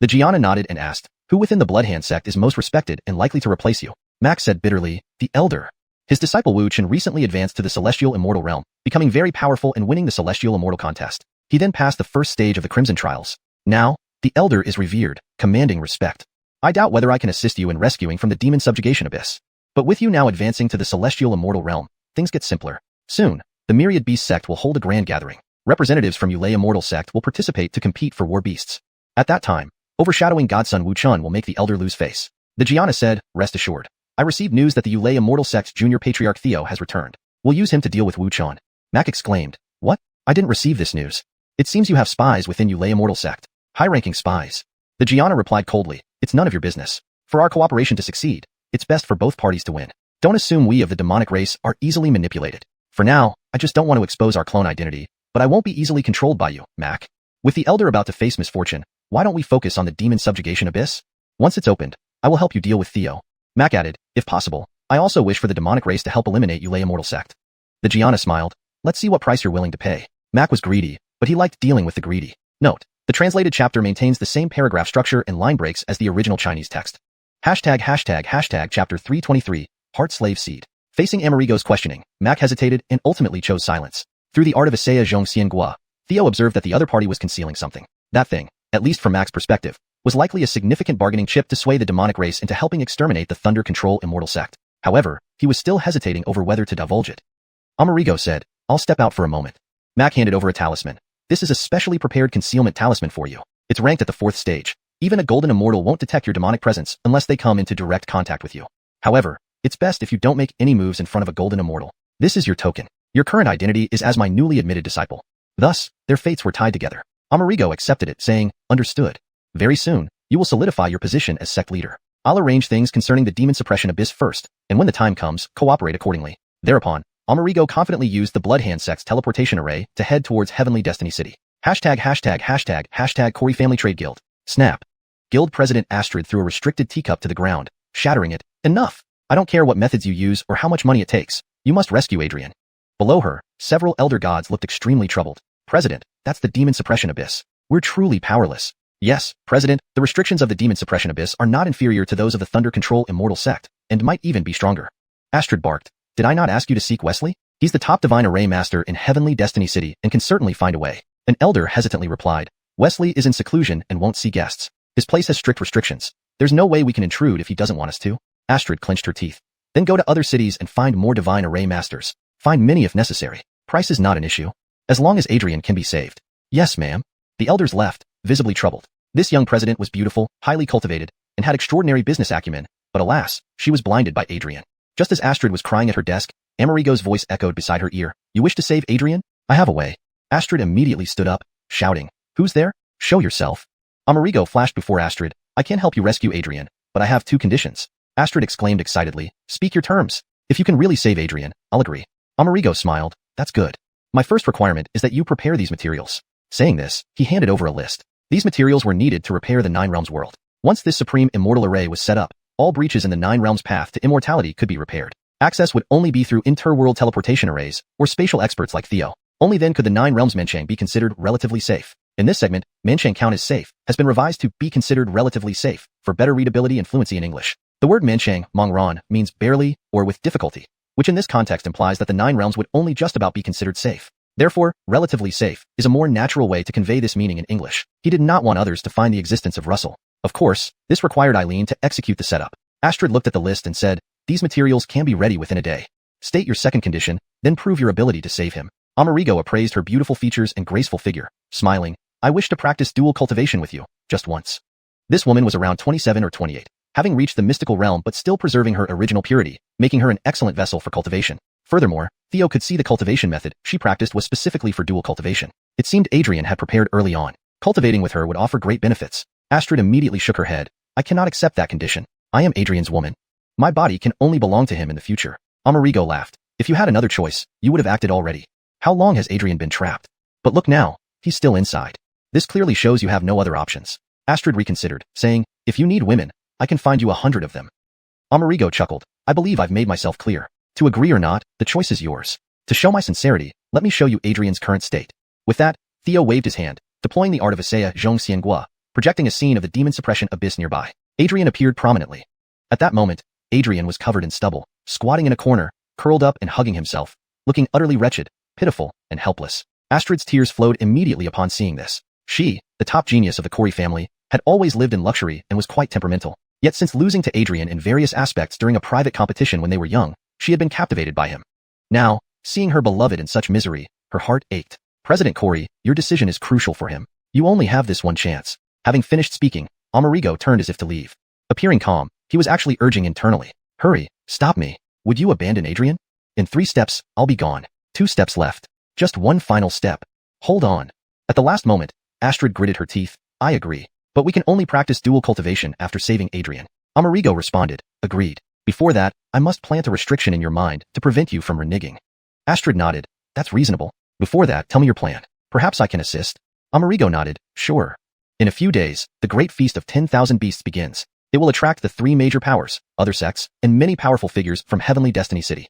The Gianna nodded and asked, "Who within the Bloodhand sect is most respected and likely to replace you?" Mac said bitterly, "The Elder." His disciple Wu Qian recently advanced to the Celestial Immortal Realm, becoming very powerful and winning the Celestial Immortal Contest. He then passed the first stage of the Crimson Trials. Now, the Elder is revered, commanding respect. I doubt whether I can assist you in rescuing from the demon subjugation abyss. But with you now advancing to the Celestial Immortal Realm, things get simpler. Soon, the Myriad Beast sect will hold a grand gathering. Representatives from Yulei Immortal sect will participate to compete for war beasts. At that time, overshadowing godson Wu Qian will make the Elder lose face. The Gianna said, "Rest assured. I received news that the Yulei Immortal sect's junior patriarch Theo has returned. We'll use him to deal with Wu Qian." Mac exclaimed, "What? I didn't receive this news. It seems you have spies within Yulei Immortal sect. High-ranking spies." The Gianna replied coldly, "It's none of your business. For our cooperation to succeed, it's best for both parties to win. Don't assume we of the demonic race are easily manipulated. For now, I just don't want to expose our clone identity, but I won't be easily controlled by you, Mac. With the Elder about to face misfortune, why don't we focus on the demon subjugation abyss? Once it's opened, I will help you deal with Theo." Mac added, "If possible, I also wish for the demonic race to help eliminate Yulei Immortal sect." The Gianna smiled, "Let's see what price you're willing to pay." Mac was greedy, but he liked dealing with the greedy. Note, the translated chapter maintains the same paragraph structure and line breaks as the original Chinese text. Chapter 323, Heart Slave Seed. Facing Amerigo's questioning, Mac hesitated and ultimately chose silence. Through the art of Isaiah Zhong Xiangua, Theo observed that the other party was concealing something. That thing, at least from Mac's perspective, was likely a significant bargaining chip to sway the demonic race into helping exterminate the Thunder Control Immortal sect. However, he was still hesitating over whether to divulge it. Amerigo said, "I'll step out for a moment." Mac handed over a talisman. "This is a specially prepared concealment talisman for you. It's ranked at the 4th stage. Even a golden immortal won't detect your demonic presence unless they come into direct contact with you. However, it's best if you don't make any moves in front of a golden immortal. This is your token. Your current identity is as my newly admitted disciple." Thus, their fates were tied together. Amerigo accepted it, saying, "Understood. Very soon, you will solidify your position as sect leader. I'll arrange things concerning the demon suppression abyss first, and when the time comes, cooperate accordingly." Thereupon, Amerigo confidently used the Bloodhand sect's teleportation array to head towards Heavenly Destiny City. Cory Family Trade Guild. Snap. Guild President Astrid threw a restricted teacup to the ground, shattering it. "Enough! I don't care what methods you use or how much money it takes. You must rescue Adrian." Below her, several elder gods looked extremely troubled. "President, that's the demon suppression abyss. We're truly powerless." "Yes, President, the restrictions of the demon suppression abyss are not inferior to those of the Thunder Control Immortal sect, and might even be stronger. Astrid barked. Did I not ask you to seek Wesley? He's the top divine array master in Heavenly Destiny City and can certainly find a way. An elder hesitantly replied. Wesley is in seclusion and won't see guests. His place has strict restrictions. There's no way we can intrude if he doesn't want us to. Astrid clenched her teeth. Then go to other cities and find more divine array masters. Find many if necessary. Price is not an issue. As long as Adrian can be saved. Yes, ma'am. The elders left, visibly troubled. This young president was beautiful, highly cultivated, and had extraordinary business acumen, but alas, she was blinded by Adrian. Just as Astrid was crying at her desk, Amerigo's voice echoed beside her ear. You wish to save Adrian? I have a way. Astrid immediately stood up, shouting. Who's there? Show yourself. Amerigo flashed before Astrid. I can't help you rescue Adrian, but I have 2 conditions. Astrid exclaimed excitedly. Speak your terms. If you can really save Adrian, I'll agree. Amerigo smiled. That's good. My first requirement is that you prepare these materials. Saying this, he handed over a list. These materials were needed to repair the Nine Realms world. Once this supreme immortal array was set up, all breaches in the Nine Realms path to immortality could be repaired. Access would only be through inter-world teleportation arrays, or spatial experts like Theo. Only then could the Nine Realms Mangekyō be considered relatively safe. In this segment, Mangekyō count as safe has been revised to be considered relatively safe, for better readability and fluency in English. The word Mangekyō, Mongron, means barely, or with difficulty, which in this context implies that the Nine Realms would only just about be considered safe. Therefore, relatively safe is a more natural way to convey this meaning in English. He did not want others to find the existence of Russell. Of course, this required Eileen to execute the setup. Astrid looked at the list and said, these materials can be ready within a day. State your second condition, then prove your ability to save him. Amerigo appraised her beautiful features and graceful figure, smiling. I wish to practice dual cultivation with you, just once. This woman was around 27 or 28, having reached the mystical realm but still preserving her original purity, making her an excellent vessel for cultivation. Furthermore, Theo could see the cultivation method she practiced was specifically for dual cultivation. It seemed Adrian had prepared early on. Cultivating with her would offer great benefits. Astrid immediately shook her head. I cannot accept that condition. I am Adrian's woman. My body can only belong to him in the future. Amerigo laughed. If you had another choice, you would have acted already. How long has Adrian been trapped? But look now, he's still inside. This clearly shows you have no other options. Astrid reconsidered, saying, if you need women, I can find you 100 of them. Amerigo chuckled. I believe I've made myself clear. To agree or not, the choice is yours. To show my sincerity, let me show you Adrian's current state. With that, Theo waved his hand, deploying the art of Isaiah Zhong Xiangua, projecting a scene of the demon suppression abyss nearby. Adrian appeared prominently. At that moment, Adrian was covered in stubble, squatting in a corner, curled up and hugging himself, looking utterly wretched, pitiful, and helpless. Astrid's tears flowed immediately upon seeing this. She, the top genius of the Corey family, had always lived in luxury and was quite temperamental. Yet since losing to Adrian in various aspects during a private competition when they were young, she had been captivated by him. Now, seeing her beloved in such misery, her heart ached. President Corey, your decision is crucial for him. You only have this one chance. Having finished speaking, Amerigo turned as if to leave. Appearing calm, he was actually urging internally. Hurry, stop me. Would you abandon Adrian? In 3 steps, I'll be gone. 2 steps left. Just one final step. Hold on. At the last moment, Astrid gritted her teeth. I agree. But we can only practice dual cultivation after saving Adrian. Amerigo responded. Agreed. Before that, I must plant a restriction in your mind to prevent you from reneging. Astrid nodded. That's reasonable. Before that, tell me your plan. Perhaps I can assist. Amerigo nodded. Sure. In a few days, the great feast of 10,000 beasts begins. It will attract the 3 major powers, other sects, and many powerful figures from Heavenly Destiny City.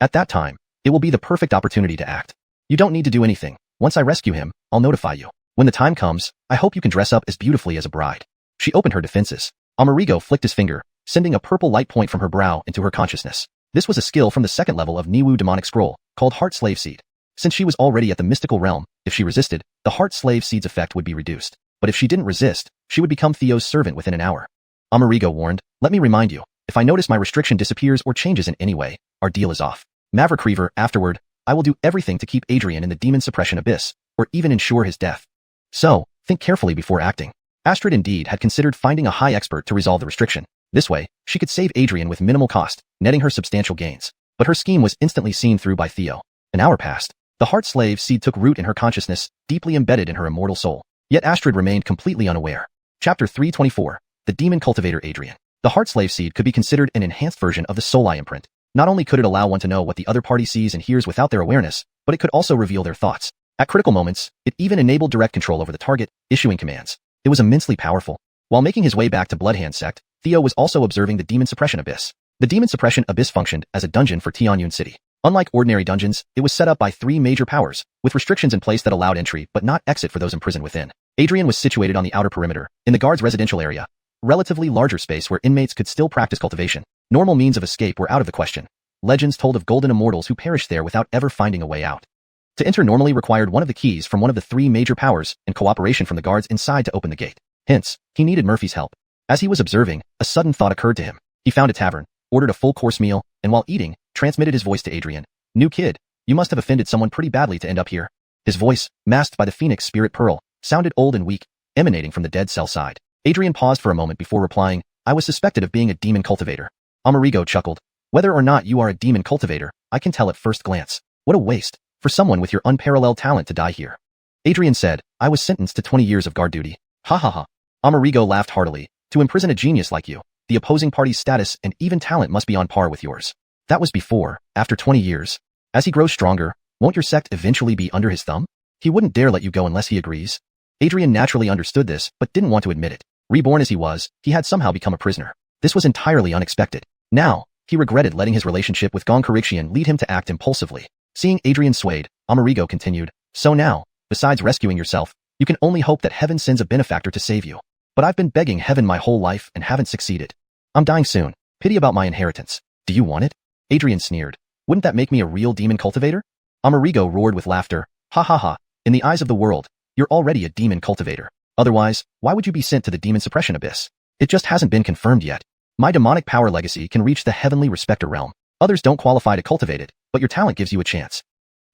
At that time, it will be the perfect opportunity to act. You don't need to do anything. Once I rescue him, I'll notify you. When the time comes, I hope you can dress up as beautifully as a bride. She opened her defenses. Amerigo flicked his finger, sending a purple light point from her brow into her consciousness. This was a skill from the 2nd level of Niwu demonic scroll, called Heart Slave Seed. Since she was already at the mystical realm, if she resisted, the Heart Slave Seed's effect would be reduced. But if she didn't resist, she would become Theo's servant within an hour. Amerigo warned, let me remind you, if I notice my restriction disappears or changes in any way, our deal is off. Maverick Reaver, afterward, I will do everything to keep Adrian in the demon suppression abyss, or even ensure his death. So, think carefully before acting. Astrid indeed had considered finding a high expert to resolve the restriction. This way, she could save Adrian with minimal cost, netting her substantial gains. But her scheme was instantly seen through by Theo. An hour passed. The Heart Slave Seed took root in her consciousness, deeply embedded in her immortal soul. Yet Astrid remained completely unaware. Chapter 324. The Demon Cultivator Adrian. The Heart Slave Seed could be considered an enhanced version of the Soul Eye imprint. Not only could it allow one to know what the other party sees and hears without their awareness, but it could also reveal their thoughts. At critical moments, it even enabled direct control over the target, issuing commands. It was immensely powerful. While making his way back to Bloodhand Sect, Theo was also observing the Demon Suppression Abyss. The Demon Suppression Abyss functioned as a dungeon for Tianyun City. Unlike ordinary dungeons, it was set up by 3 major powers, with restrictions in place that allowed entry but not exit for those imprisoned within. Adrian was situated on the outer perimeter, in the guard's residential area, relatively larger space where inmates could still practice cultivation. Normal means of escape were out of the question. Legends told of golden immortals who perished there without ever finding a way out. To enter normally required one of the keys from one of the 3 major powers and cooperation from the guards inside to open the gate. Hence, he needed Murphy's help. As he was observing, a sudden thought occurred to him. He found a tavern, ordered a full-course meal, and while eating, transmitted his voice to Adrian. "New kid, you must have offended someone pretty badly to end up here." His voice, masked by the phoenix spirit pearl, sounded old and weak, emanating from the dead cell side. Adrian paused for a moment before replying, "I was suspected of being a demon cultivator." Amerigo chuckled. "Whether or not you are a demon cultivator, I can tell at first glance. What a waste, for someone with your unparalleled talent to die here." Adrian said, "I was sentenced to 20 years of guard duty." "Ha ha ha." Amerigo laughed heartily. "To imprison a genius like you, the opposing party's status and even talent must be on par with yours." That was before. After 20 years. As he grows stronger, won't your sect eventually be under his thumb? He wouldn't dare let you go unless he agrees. Adrian naturally understood this, but didn't want to admit it. Reborn as he was, he had somehow become a prisoner. This was entirely unexpected. Now, he regretted letting his relationship with Mangekyō lead him to act impulsively. Seeing Adrian swayed, Amerigo continued, "So now, besides rescuing yourself, you can only hope that heaven sends a benefactor to save you. But I've been begging heaven my whole life and haven't succeeded. I'm dying soon. Pity about my inheritance. Do you want it?" Adrian sneered. "Wouldn't that make me a real demon cultivator?" Amerigo roared with laughter. "Ha ha ha. In the eyes of the world, you're already a demon cultivator. Otherwise, why would you be sent to the demon suppression abyss? It just hasn't been confirmed yet. My demonic power legacy can reach the heavenly respecter realm. Others don't qualify to cultivate it, but your talent gives you a chance.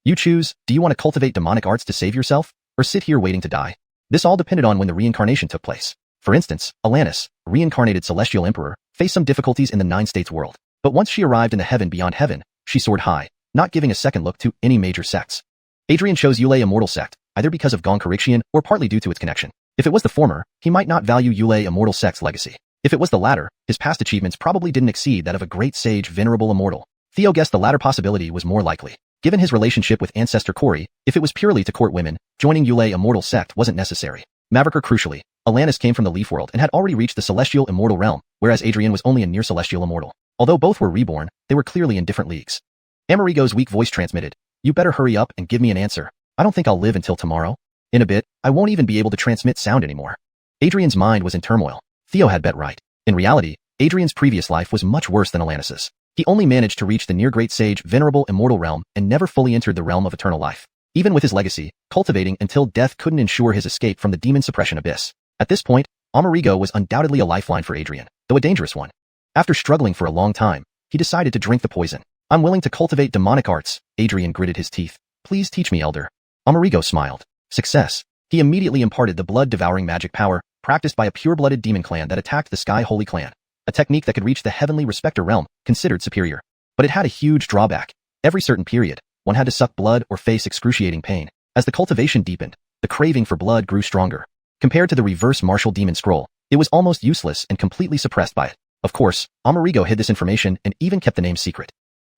You choose, do you want to cultivate demonic arts to save yourself, or sit here waiting to die?" This all depended on when the reincarnation took place. For instance, Alanis, a reincarnated celestial emperor, faced some difficulties in the 9-states world. But once she arrived in the heaven beyond heaven, she soared high, not giving a second look to any major sects. Adrian chose Yulei Immortal Sect, either because of Mangekyō or partly due to its connection. If it was the former, he might not value Yulei Immortal Sect's legacy. If it was the latter, his past achievements probably didn't exceed that of a great sage venerable immortal. Theo guessed the latter possibility was more likely. Given his relationship with ancestor Corey, if it was purely to court women, joining Yulei Immortal Sect wasn't necessary. Mavericker crucially, Alanis came from the Leaf World and had already reached the celestial immortal realm, whereas Adrian was only a near celestial immortal. Although both were reborn, they were clearly in different leagues. Amerigo's weak voice transmitted, "You better hurry up and give me an answer. I don't think I'll live until tomorrow. In a bit, I won't even be able to transmit sound anymore." Adrian's mind was in turmoil. Theo had bet right. In reality, Adrian's previous life was much worse than Alanis's. He only managed to reach the near great sage venerable immortal realm and never fully entered the realm of eternal life. Even with his legacy, cultivating until death couldn't ensure his escape from the demon suppression abyss. At this point, Amerigo was undoubtedly a lifeline for Adrian, though a dangerous one. After struggling for a long time, he decided to drink the poison. "I'm willing to cultivate demonic arts," Adrian gritted his teeth. "Please teach me, Elder." Amerigo smiled. Success. He immediately imparted the blood-devouring magic power, practiced by a pure-blooded demon clan that attacked the Sky Holy Clan. A technique that could reach the heavenly respecter realm, considered superior. But it had a huge drawback. Every certain period, one had to suck blood or face excruciating pain. As the cultivation deepened, the craving for blood grew stronger. Compared to the reverse martial demon scroll, it was almost useless and completely suppressed by it. Of course, Amerigo hid this information and even kept the name secret.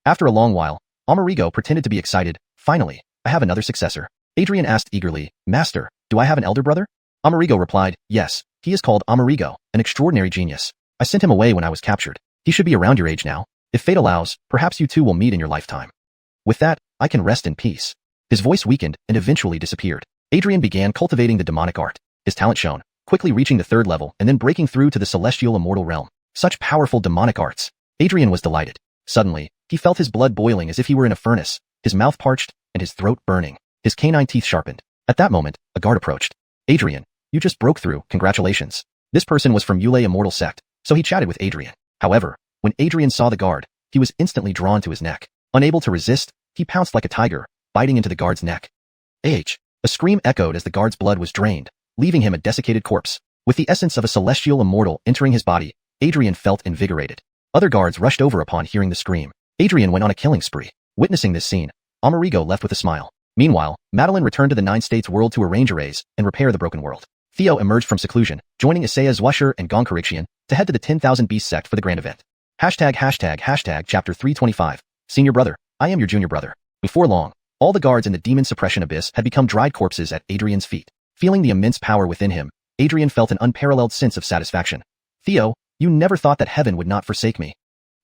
After a long while, Amerigo pretended to be excited. "Finally, I have another successor." Adrian asked eagerly, "Master, do I have an elder brother?" Amerigo replied, "Yes, he is called Amerigo, an extraordinary genius. I sent him away when I was captured. He should be around your age now. If fate allows, perhaps you two will meet in your lifetime. With that, I can rest in peace." His voice weakened and eventually disappeared. Adrian began cultivating the demonic art. His talent shone, quickly reaching the 3rd level and then breaking through to the celestial immortal realm. Such powerful demonic arts. Adrian was delighted. Suddenly, he felt his blood boiling as if he were in a furnace, his mouth parched and his throat burning. His canine teeth sharpened. At that moment, a guard approached. "Adrian, you just broke through, congratulations." This person was from Yulei Immortal Sect, so he chatted with Adrian. However, when Adrian saw the guard, he was instantly drawn to his neck. Unable to resist, he pounced like a tiger, biting into the guard's neck. A scream echoed as the guard's blood was drained, leaving him a desiccated corpse. With the essence of a celestial immortal entering his body, Adrian felt invigorated. Other guards rushed over upon hearing the scream. Adrian went on a killing spree. Witnessing this scene, Amerigo left with a smile. Meanwhile, Madeline returned to the 9-states world to arrange arrays and repair the broken world. Theo emerged from seclusion, joining Isaiah Zwasher and Mangekyō to head to the 10,000 Beast sect for the grand event. ###Chapter 325. Senior brother, I am your junior brother. Before long, all the guards in the demon suppression abyss had become dried corpses at Adrian's feet. Feeling the immense power within him, Adrian felt an unparalleled sense of satisfaction. "Theo, you never thought that heaven would not forsake me.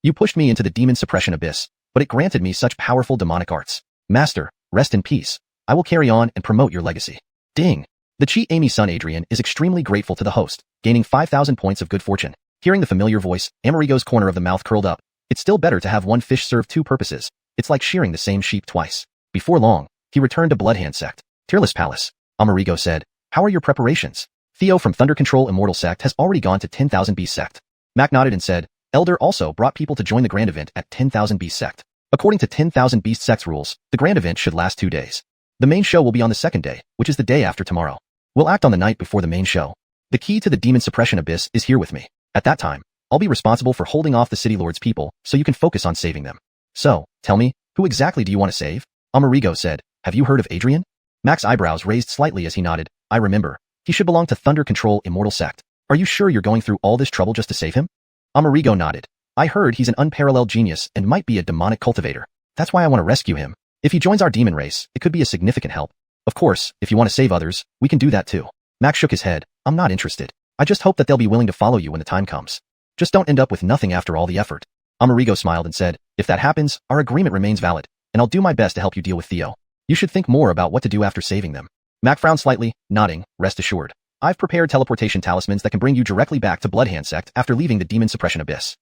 You pushed me into the demon suppression abyss, but it granted me such powerful demonic arts. Master, rest in peace. I will carry on and promote your legacy." Ding. The Chi Amy son Adrian is extremely grateful to the host, gaining 5,000 points of good fortune. Hearing the familiar voice, Amerigo's corner of the mouth curled up. It's still better to have one fish serve two purposes. It's like shearing the same sheep twice. Before long, he returned to Bloodhand Sect. Tearless Palace. Amerigo said, how are your preparations? Theo from Thunder Control Immortal Sect has already gone to 10,000 Beast Sect. Mac nodded and said, Elder also brought people to join the grand event at 10,000 Beast Sect. According to 10,000 Beast Sect's rules, the grand event should last 2 days. The main show will be on the second day, which is the day after tomorrow. We'll act on the night before the main show. The key to the Demon Suppression Abyss is here with me. At that time, I'll be responsible for holding off the City Lord's people so you can focus on saving them. So, tell me, who exactly do you want to save? Amerigo said, have you heard of Adrian? Mac's eyebrows raised slightly as he nodded. I remember. He should belong to Thunder Control Immortal Sect. Are you sure you're going through all this trouble just to save him? Amerigo nodded. I heard he's an unparalleled genius and might be a demonic cultivator. That's why I want to rescue him. If he joins our demon race, it could be a significant help. Of course, if you want to save others, we can do that too. Mac shook his head. I'm not interested. I just hope that they'll be willing to follow you when the time comes. Just don't end up with nothing after all the effort. Amerigo smiled and said, if that happens, our agreement remains valid, and I'll do my best to help you deal with Theo. You should think more about what to do after saving them. Mac frowned slightly, nodding, rest assured. I've prepared teleportation talismans that can bring you directly back to Bloodhand Sect after leaving the Demon Suppression Abyss.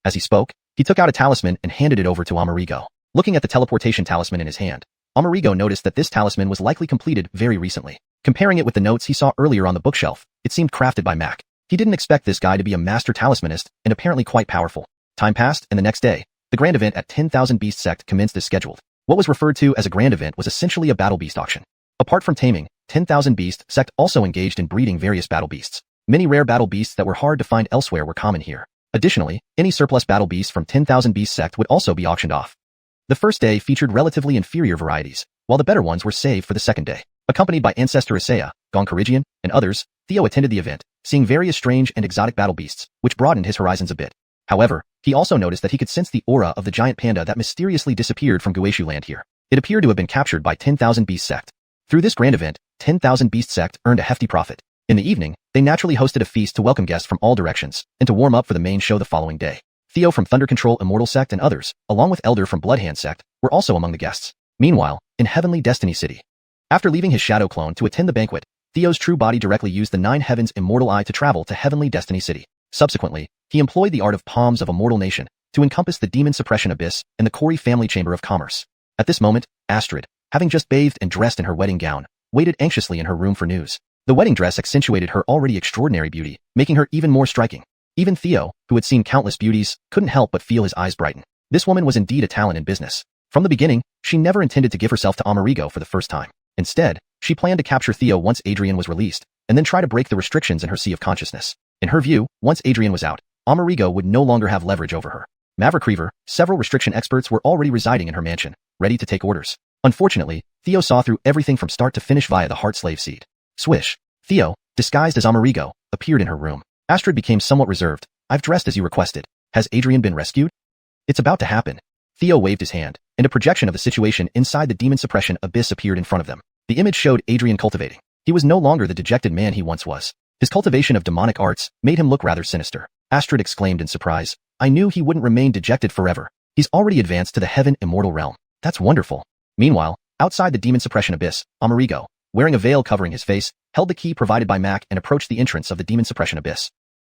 As he spoke, he took out a talisman and handed it over to Amerigo. Looking at the teleportation talisman in his hand, Amerigo noticed that this talisman was likely completed very recently. Comparing it with the notes he saw earlier on the bookshelf, it seemed crafted by Mac. He didn't expect this guy to be a master talismanist and apparently quite powerful. Time passed, and the next day, the grand event at 10,000 Beast Sect commenced as scheduled. What was referred to as a grand event was essentially a battle beast auction. Apart from taming, 10,000 Beast Sect also engaged in breeding various battle beasts. Many rare battle beasts that were hard to find elsewhere were common here. Additionally, any surplus battle beasts from 10,000 Beast Sect would also be auctioned off. The first day featured relatively inferior varieties, while the better ones were saved for the second day. Accompanied by Ancestor Isaiah, Gonkarigian, and others, Theo attended the event, seeing various strange and exotic battle beasts, which broadened his horizons a bit. However, he also noticed that he could sense the aura of the giant panda that mysteriously disappeared from Guishu land here. It appeared to have been captured by 10,000 Beast Sect. Through this grand event, 10,000 Beast Sect earned a hefty profit. In the evening, they naturally hosted a feast to welcome guests from all directions, and to warm up for the main show the following day. Theo from Thunder Control Immortal Sect and others, along with Elder from Bloodhand Sect, were also among the guests. Meanwhile, in Heavenly Destiny City. After leaving his shadow clone to attend the banquet, Theo's true body directly used the Nine Heavens Immortal Eye to travel to Heavenly Destiny City. Subsequently, he employed the art of Palms of a Mortal Nation to encompass the Demon Suppression Abyss and the Corey Family Chamber of Commerce. At this moment, Astrid, having just bathed and dressed in her wedding gown, waited anxiously in her room for news. The wedding dress accentuated her already extraordinary beauty, making her even more striking. Even Theo, who had seen countless beauties, couldn't help but feel his eyes brighten. This woman was indeed a talent in business. From the beginning, she never intended to give herself to Amerigo for the first time. Instead, she planned to capture Theo once Adrian was released, and then try to break the restrictions in her sea of consciousness. In her view, once Adrian was out, Amerigo would no longer have leverage over her. Maverick Reaver, several restriction experts were already residing in her mansion, ready to take orders. Unfortunately, Theo saw through everything from start to finish via the heart slave seed. Swish. Theo, disguised as Amerigo, appeared in her room. Astrid became somewhat reserved. I've dressed as you requested. Has Adrian been rescued? It's about to happen. Theo waved his hand, and a projection of the situation inside the Demon Suppression Abyss appeared in front of them. The image showed Adrian cultivating. He was no longer the dejected man he once was. His cultivation of demonic arts made him look rather sinister. Astrid exclaimed in surprise. I knew he wouldn't remain dejected forever. He's already advanced to the Heaven Immortal realm. That's wonderful. Meanwhile, outside the Demon Suppression Abyss, Amerigo, wearing a veil covering his face, held the key provided by Mac and approached the entrance of the Demon Suppression Abyss.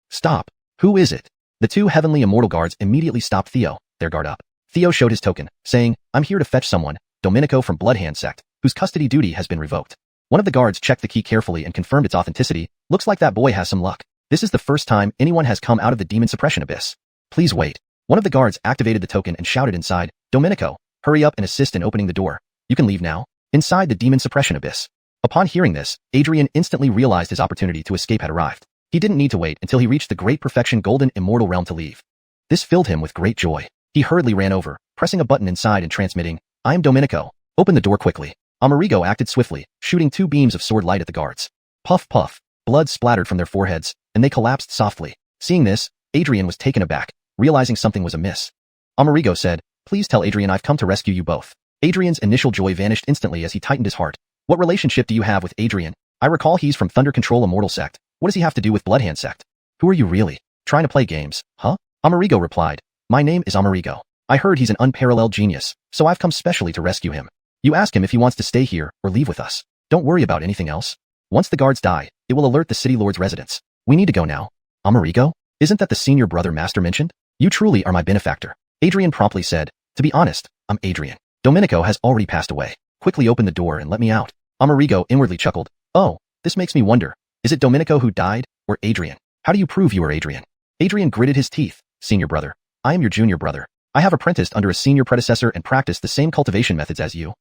Stop. Who is it? The two Heavenly Immortal guards immediately stopped Theo, their guard up. Theo showed his token, saying, I'm here to fetch someone, Domenico from Bloodhand Sect, whose custody duty has been revoked. One of the guards checked the key carefully and confirmed its authenticity. Looks like that boy has some luck. This is the first time anyone has come out of the Demon Suppression Abyss. Please wait. One of the guards activated the token and shouted inside, Domenico, hurry up and assist in opening the door. You can leave now. Inside the Demon Suppression Abyss. Upon hearing this, Adrian instantly realized his opportunity to escape had arrived. He didn't need to wait until he reached the Great Perfection Golden Immortal Realm to leave. This filled him with great joy. He hurriedly ran over, pressing a button inside and transmitting, I am Domenico. Open the door quickly. Amerigo acted swiftly, shooting 2 beams of sword light at the guards. Puff puff, blood splattered from their foreheads, and they collapsed softly. Seeing this, Adrian was taken aback, realizing something was amiss. Amerigo said, please tell Adrian I've come to rescue you both. Adrian's initial joy vanished instantly as he tightened his heart. What relationship do you have with Adrian? I recall he's from Thunder Control Immortal Sect. What does he have to do with Bloodhand Sect? Who are you really? Trying to play games, huh? Amerigo replied, my name is Amerigo. I heard he's an unparalleled genius, so I've come specially to rescue him. You ask him if he wants to stay here or leave with us. Don't worry about anything else. Once the guards die, it will alert the City Lord's residence. We need to go now. Amerigo? Isn't that the senior brother Master mentioned? You truly are my benefactor. Adrian promptly said, to be honest, I'm Adrian. Domenico has already passed away. Quickly open the door and let me out. Amerigo inwardly chuckled. Oh, this makes me wonder. Is it Domenico who died, or Adrian? How do you prove you are Adrian? Adrian gritted his teeth. Senior brother. I am your junior brother. I have apprenticed under a senior predecessor and practiced the same cultivation methods as you.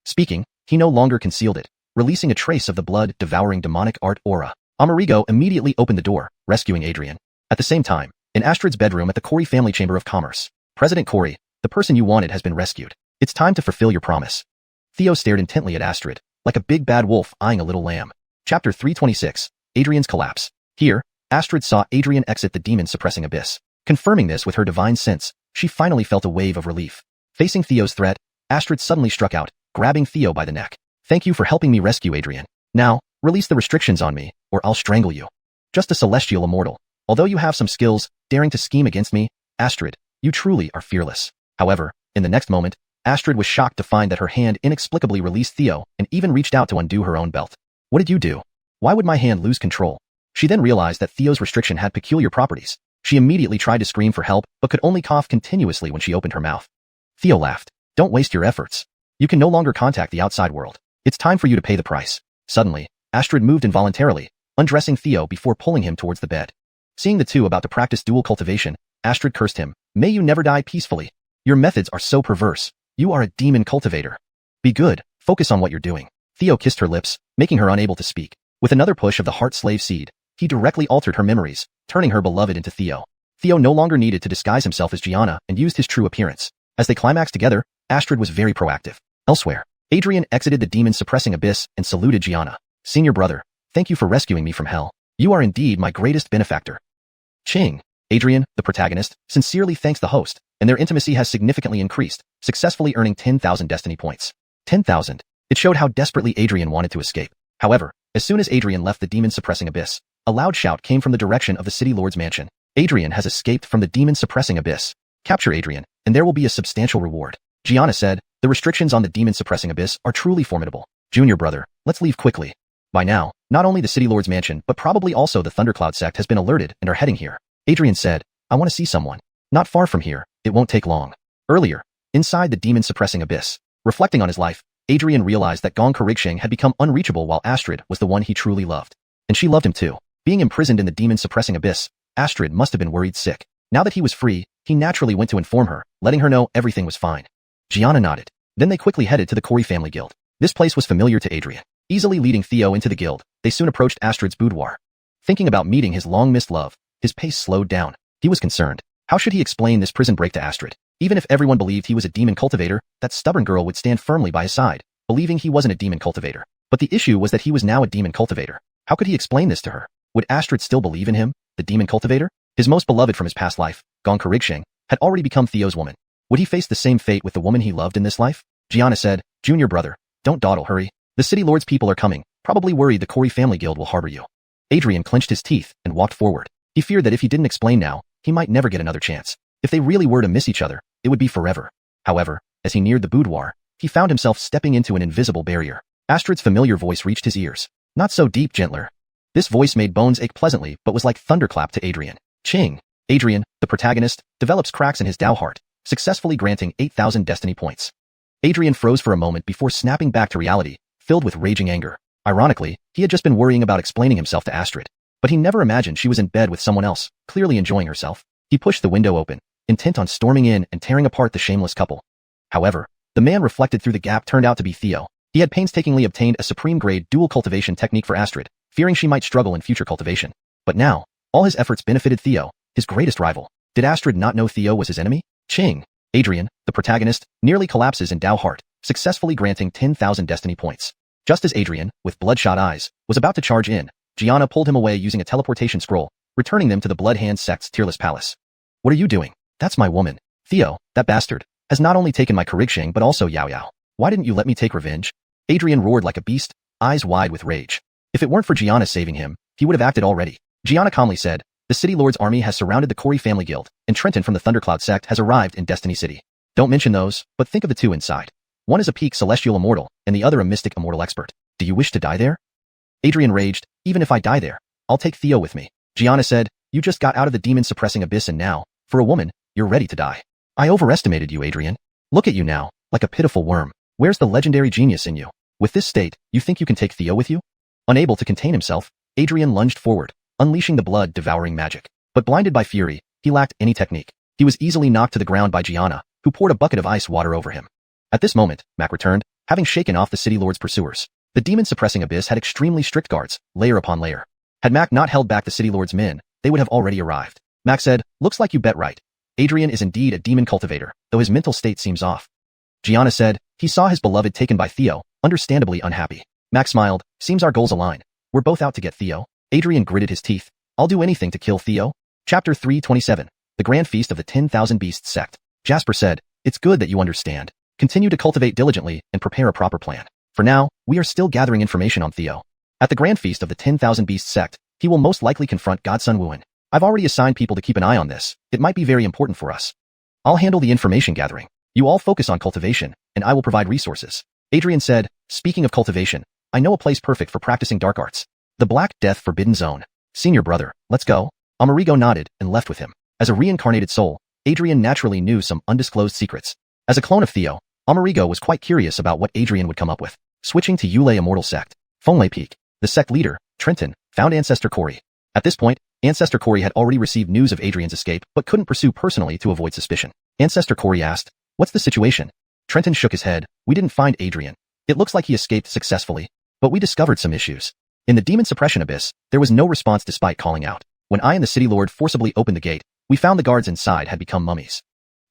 Speaking, he no longer concealed it, releasing a trace of the blood-devouring demonic art aura. Amerigo immediately opened the door, rescuing Adrian. At the same time, in Astrid's bedroom at the Corey Family Chamber of Commerce, President Corey, the person you wanted has been rescued. It's time to fulfill your promise. Theo stared intently at Astrid, like a big bad wolf eyeing a little lamb. Chapter 326, Adrian's Collapse. Here, Astrid saw Adrian exit the demon-suppressing abyss. Confirming this with her divine sense, she finally felt a wave of relief. Facing Theo's threat, Astrid suddenly struck out, grabbing Theo by the neck. Thank you for helping me rescue Adrian. Now, release the restrictions on me, or I'll strangle you. Just a celestial immortal. Although you have some skills, daring to scheme against me, Astrid, you truly are fearless. However, in the next moment, Astrid was shocked to find that her hand inexplicably released Theo and even reached out to undo her own belt. What did you do? Why would my hand lose control? She then realized that Theo's restriction had peculiar properties. She immediately tried to scream for help, but could only cough continuously when she opened her mouth. Theo laughed. Don't waste your efforts. You can no longer contact the outside world. It's time for you to pay the price. Suddenly, Astrid moved involuntarily, undressing Theo before pulling him towards the bed. Seeing the two about to practice dual cultivation, Astrid cursed him. May you never die peacefully. Your methods are so perverse. You are a demon cultivator. Be good. Focus on what you're doing. Theo kissed her lips, making her unable to speak. With another push of the heart slave seed, he directly altered her memories, turning her beloved into Theo. Theo no longer needed to disguise himself as Gianna and used his true appearance. As they climaxed together, Astrid was very proactive. Elsewhere, Adrian exited the demon-suppressing abyss and saluted Gianna. Senior brother, thank you for rescuing me from hell. You are indeed my greatest benefactor. Ching. Adrian, the protagonist, sincerely thanks the host, and their intimacy has significantly increased, successfully earning 10,000 destiny points. 10,000. It showed how desperately Adrian wanted to escape. However, as soon as Adrian left the demon-suppressing abyss, a loud shout came from the direction of the city lord's mansion. Adrian has escaped from the demon-suppressing abyss. Capture Adrian, and there will be a substantial reward. Gianna said, the restrictions on the demon-suppressing abyss are truly formidable. Junior brother, let's leave quickly. By now, not only the city lord's mansion but probably also the Thundercloud sect has been alerted and are heading here. Adrian said, I want to see someone. Not far from here, it won't take long. Earlier, inside the demon-suppressing abyss, reflecting on his life, Adrian realized that Gong Karigsing had become unreachable while Astrid was the one he truly loved. And she loved him too. Being imprisoned in the demon-suppressing abyss, Astrid must have been worried sick. Now that he was free, he naturally went to inform her, letting her know everything was fine. Gianna nodded. Then they quickly headed to the Corey family guild. This place was familiar to Adrian. Easily leading Theo into the guild, they soon approached Astrid's boudoir. Thinking about meeting his long-missed love, his pace slowed down. He was concerned. How should he explain this prison break to Astrid? Even if everyone believed he was a demon cultivator, that stubborn girl would stand firmly by his side, believing he wasn't a demon cultivator. But the issue was that he was now a demon cultivator. How could he explain this to her? Would Astrid still believe in him, the demon cultivator? His most beloved from his past life, Gong Karigsing, had already become Theo's woman. Would he face the same fate with the woman he loved in this life? Gianna said, Junior brother, don't dawdle, hurry. The city lord's people are coming, probably worried the Corey family guild will harbor you. Adrian clenched his teeth and walked forward. He feared that if he didn't explain now, he might never get another chance. If they really were to miss each other, it would be forever. However, as he neared the boudoir, he found himself stepping into an invisible barrier. Astrid's familiar voice reached his ears. Not so deep, gentler. This voice made bones ache pleasantly but was like thunderclap to Adrian. Ching. Adrian, the protagonist, develops cracks in his Dao heart, successfully granting 8,000 destiny points. Adrian froze for a moment before snapping back to reality, filled with raging anger. Ironically, he had just been worrying about explaining himself to Astrid. But he never imagined she was in bed with someone else, clearly enjoying herself. He pushed the window open, intent on storming in and tearing apart the shameless couple. However, the man reflected through the gap turned out to be Theo. He had painstakingly obtained a supreme-grade dual cultivation technique for Astrid, fearing she might struggle in future cultivation. But now, all his efforts benefited Theo, his greatest rival. Did Astrid not know Theo was his enemy? Ching. Adrian, the protagonist, nearly collapses in Dao heart, successfully granting 10,000 destiny points. Just as Adrian, with bloodshot eyes, was about to charge in, Gianna pulled him away using a teleportation scroll, returning them to the Blood Hand sect's tearless palace. What are you doing? That's my woman. Theo, that bastard, has not only taken my Karigsing but also Yao Yao. Why didn't you let me take revenge? Adrian roared like a beast, eyes wide with rage. If it weren't for Gianna saving him, he would have acted already. Gianna calmly said, the City Lord's army has surrounded the Corey family guild, and Trenton from the Thundercloud sect has arrived in Destiny City. Don't mention those, but think of the two inside. One is a peak celestial immortal, and the other a mystic immortal expert. Do you wish to die there? Adrian raged, even if I die there, I'll take Theo with me. Gianna said, "You just got out of the demon-suppressing abyss and now, for a woman, you're ready to die. I overestimated you, Adrian. Look at you now, like a pitiful worm. Where's the legendary genius in you? With this state, you think you can take Theo with you?" Unable to contain himself, Adrian lunged forward, unleashing the blood-devouring magic. But blinded by fury, he lacked any technique. He was easily knocked to the ground by Gianna, who poured a bucket of ice water over him. At this moment, Mac returned, having shaken off the City Lord's pursuers. The demon-suppressing abyss had extremely strict guards, layer upon layer. Had Mac not held back the City Lord's men, they would have already arrived. Mac said, "Looks like you bet right. Adrian is indeed a demon cultivator, though his mental state seems off." Gianna said, "He saw his beloved taken by Theo, understandably unhappy." Mac smiled, "Seems our goals align. We're both out to get Theo." Adrian gritted his teeth. "I'll do anything to kill Theo." Chapter 327. The Grand Feast of the 10,000 Beasts Sect. Jasper said, "It's good that you understand. Continue to cultivate diligently and prepare a proper plan. For now, we are still gathering information on Theo. At the Grand Feast of the 10,000 Beasts Sect, he will most likely confront Godson Wuan. I've already assigned people to keep an eye on this. It might be very important for us. I'll handle the information gathering. You all focus on cultivation, and I will provide resources." Adrian said, "Speaking of cultivation, I know a place perfect for practicing dark arts. The Black Death Forbidden Zone. Senior brother, let's go." Amerigo nodded and left with him. As a reincarnated soul, Adrian naturally knew some undisclosed secrets. As a clone of Theo, Amerigo was quite curious about what Adrian would come up with. Switching to Yule Immortal Sect. Fenglei Peak. The sect leader, Trenton, found Ancestor Corey. At this point, Ancestor Corey had already received news of Adrian's escape but couldn't pursue personally to avoid suspicion. Ancestor Corey asked, "What's the situation?" Trenton shook his head. "We didn't find Adrian. It looks like he escaped successfully, but we discovered some issues. In the demon suppression abyss, there was no response despite calling out. When I and the City Lord forcibly opened the gate, we found the guards inside had become mummies.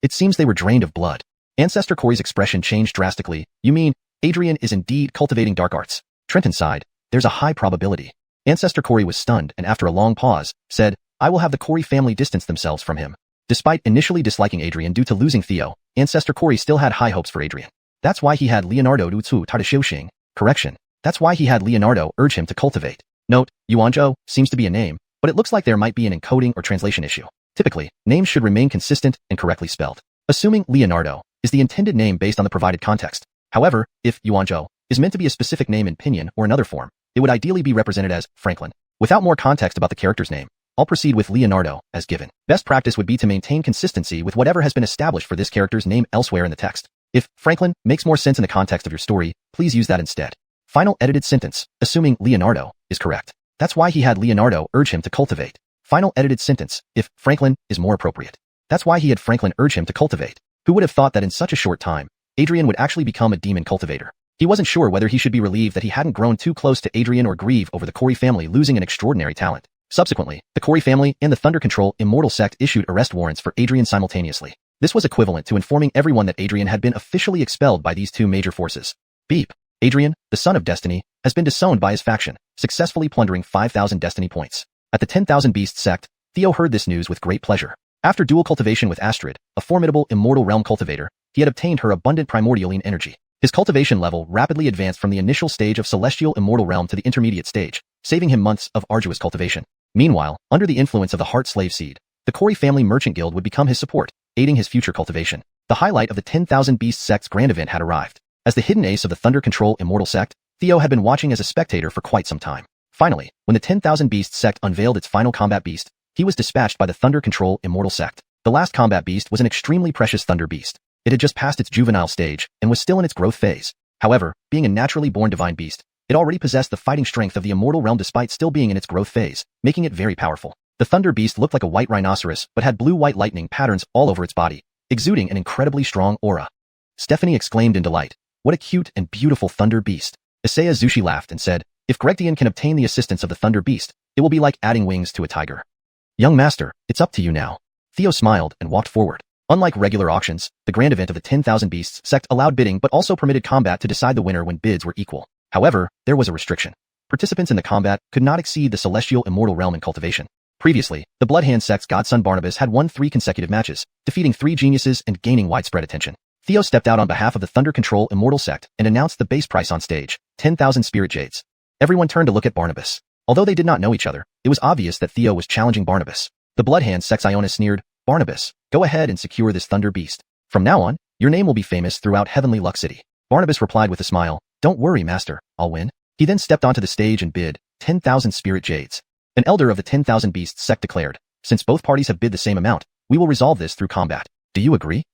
It seems they were drained of blood." Ancestor Corey's expression changed drastically. "You mean, Adrian is indeed cultivating dark arts?" Trenton sighed. "There's a high probability." Ancestor Corey was stunned and after a long pause, said, "I will have the Corey family distance themselves from him." Despite initially disliking Adrian due to losing Theo, Ancestor Corey still had high hopes for Adrian. That's why he had Leonardo Dutsu Tadashioshing. Correction. That's why he had Leonardo urge him to cultivate. Note, Yuanzhou seems to be a name, but it looks like there might be an encoding or translation issue. Typically, names should remain consistent and correctly spelled. Assuming Leonardo is the intended name based on the provided context. However, if Yuanzhou is meant to be a specific name in pinyin or another form, it would ideally be represented as Franklin. Without more context about the character's name, I'll proceed with Leonardo as given. Best practice would be to maintain consistency with whatever has been established for this character's name elsewhere in the text. If Franklin makes more sense in the context of your story, please use that instead. Final edited sentence, assuming Leonardo is correct. That's why he had Leonardo urge him to cultivate. Final edited sentence, if Franklin is more appropriate. That's why he had Franklin urge him to cultivate. Who would have thought that in such a short time, Adrian would actually become a demon cultivator? He wasn't sure whether he should be relieved that he hadn't grown too close to Adrian or grieve over the Corey family losing an extraordinary talent. Subsequently, the Corey family and the Thunder Control Immortal Sect issued arrest warrants for Adrian simultaneously. This was equivalent to informing everyone that Adrian had been officially expelled by these two major forces. Beep. Adrian, the son of Destiny, has been disowned by his faction, successfully plundering 5,000 Destiny points. At the 10,000 Beasts Sect, Theo heard this news with great pleasure. After dual cultivation with Astrid, a formidable immortal realm cultivator, he had obtained her abundant primordialine energy. His cultivation level rapidly advanced from the initial stage of celestial immortal realm to the intermediate stage, saving him months of arduous cultivation. Meanwhile, under the influence of the Heart Slave Seed, the Corey family merchant guild would become his support, aiding his future cultivation. The highlight of the 10,000 Beasts Sect's grand event had arrived. As the hidden ace of the Thunder Control Immortal Sect, Theo had been watching as a spectator for quite some time. Finally, when the 10,000 Beasts Sect unveiled its final combat beast, he was dispatched by the Thunder Control Immortal Sect. The last combat beast was an extremely precious thunder beast. It had just passed its juvenile stage and was still in its growth phase. However, being a naturally born divine beast, it already possessed the fighting strength of the immortal realm despite still being in its growth phase, making it very powerful. The thunder beast looked like a white rhinoceros but had blue-white lightning patterns all over its body, exuding an incredibly strong aura. Stephanie exclaimed in delight, "What a cute and beautiful thunder beast." Isaiah Zushi laughed and said, "If Gregdian can obtain the assistance of the thunder beast, it will be like adding wings to a tiger." "Young master, it's up to you now." Theo smiled and walked forward. Unlike regular auctions, the grand event of the 10,000 Beasts Sect allowed bidding but also permitted combat to decide the winner when bids were equal. However, there was a restriction. Participants in the combat could not exceed the celestial immortal realm in cultivation. Previously, the Bloodhand Sect's godson Barnabas had won 3 consecutive matches, defeating 3 geniuses and gaining widespread attention. Theo stepped out on behalf of the Thunder Control Immortal Sect and announced the base price on stage, 10,000 spirit jades. Everyone turned to look at Barnabas. Although they did not know each other, it was obvious that Theo was challenging Barnabas. The Bloodhand Sect's Ionis sneered, "Barnabas, go ahead and secure this thunder beast. From now on, your name will be famous throughout Heavenly Luck City." Barnabas replied with a smile, "Don't worry, master, I'll win." He then stepped onto the stage and bid, 10,000 spirit jades. An elder of the 10,000 Beasts sect declared, "Since both parties have bid the same amount, we will resolve this through combat. Do you agree?"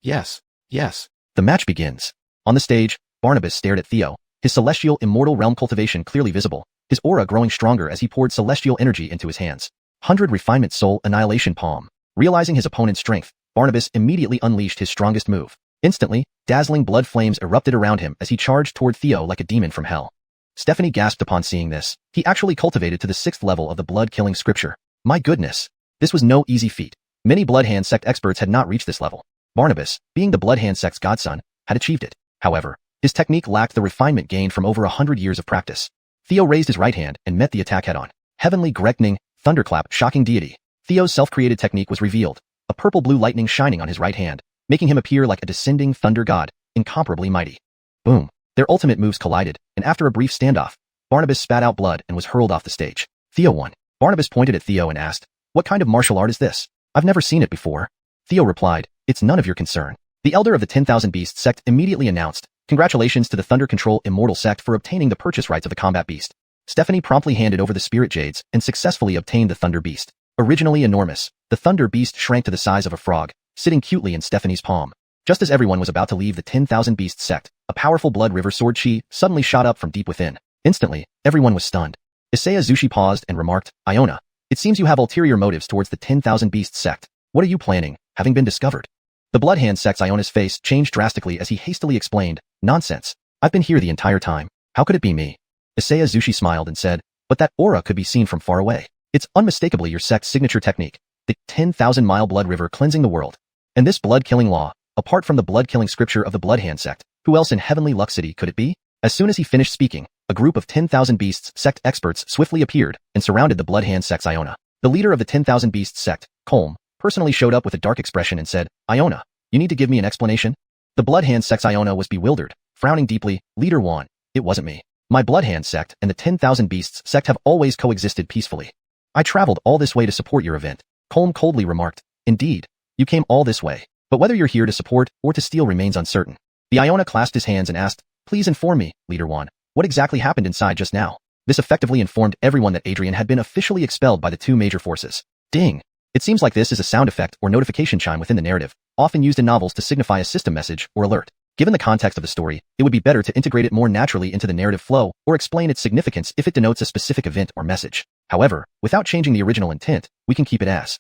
Yes, yes. The match begins. On the stage, Barnabas stared at Theo, his celestial immortal realm cultivation clearly visible, his aura growing stronger as he poured celestial energy into his hands. 100 Refinement Soul Annihilation Palm. Realizing his opponent's strength, Barnabas immediately unleashed his strongest move. Instantly, dazzling blood flames erupted around him as he charged toward Theo like a demon from hell. Stephanie gasped upon seeing this. He actually cultivated to the 6th level of the blood-killing scripture. My goodness! This was no easy feat. Many Bloodhand sect experts had not reached this level. Barnabas, being the Bloodhand sect's godson, had achieved it. However, his technique lacked the refinement gained from over 100 years of practice. Theo raised his right hand and met the attack head-on. Heavenly Grekning, Thunderclap, Shocking Deity. Theo's self-created technique was revealed, a purple-blue lightning shining on his right hand, making him appear like a descending thunder god, incomparably mighty. Boom. Their ultimate moves collided, and after a brief standoff, Barnabas spat out blood and was hurled off the stage. Theo won. Barnabas pointed at Theo and asked, "What kind of martial art is this? I've never seen it before." Theo replied, "It's none of your concern." The elder of the 10,000 Beasts sect immediately announced, "Congratulations to the Thunder Control Immortal sect for obtaining the purchase rights of the combat beast." Stephanie promptly handed over the spirit jades and successfully obtained the Thunder Beast. Originally enormous, the Thunder Beast shrank to the size of a frog, sitting cutely in Stephanie's palm. Just as everyone was about to leave the 10,000 Beasts sect, a powerful blood river sword chi suddenly shot up from deep within. Instantly, everyone was stunned. Isaiah Zushi paused and remarked, "Iona, it seems you have ulterior motives towards the 10,000 Beasts sect. What are you planning, having been discovered?" The Bloodhand sect's Iona's face changed drastically as he hastily explained, "Nonsense. I've been here the entire time. How could it be me?" Isaiah Zushi smiled and said, "But that aura could be seen from far away. It's unmistakably your sect's signature technique, the 10,000-mile blood river cleansing the world. And this blood-killing law, apart from the blood-killing scripture of the Bloodhand sect, who else in heavenly Lux City could it be?" As soon as he finished speaking, a group of 10,000 Beasts sect experts swiftly appeared and surrounded the Bloodhand sect's Iona. The leader of the 10,000 Beasts sect, Colm, personally showed up with a dark expression and said, "Iona, you need to give me an explanation?" The Bloodhand sect's Iona was bewildered, frowning deeply. "Leader Juan, it wasn't me. My Bloodhand sect and the 10,000 Beasts sect have always coexisted peacefully. I traveled all this way to support your event." Colm coldly remarked, "Indeed, you came all this way. But whether you're here to support or to steal remains uncertain." The Iona clasped his hands and asked, "Please inform me, Leader Juan, what exactly happened inside just now?" This effectively informed everyone that Adrian had been officially expelled by the two major forces. Ding! It seems like this is a sound effect or notification chime within the narrative, often used in novels to signify a system message or alert. Given the context of the story, it would be better to integrate it more naturally into the narrative flow or explain its significance if it denotes a specific event or message. However, without changing the original intent, we can keep it as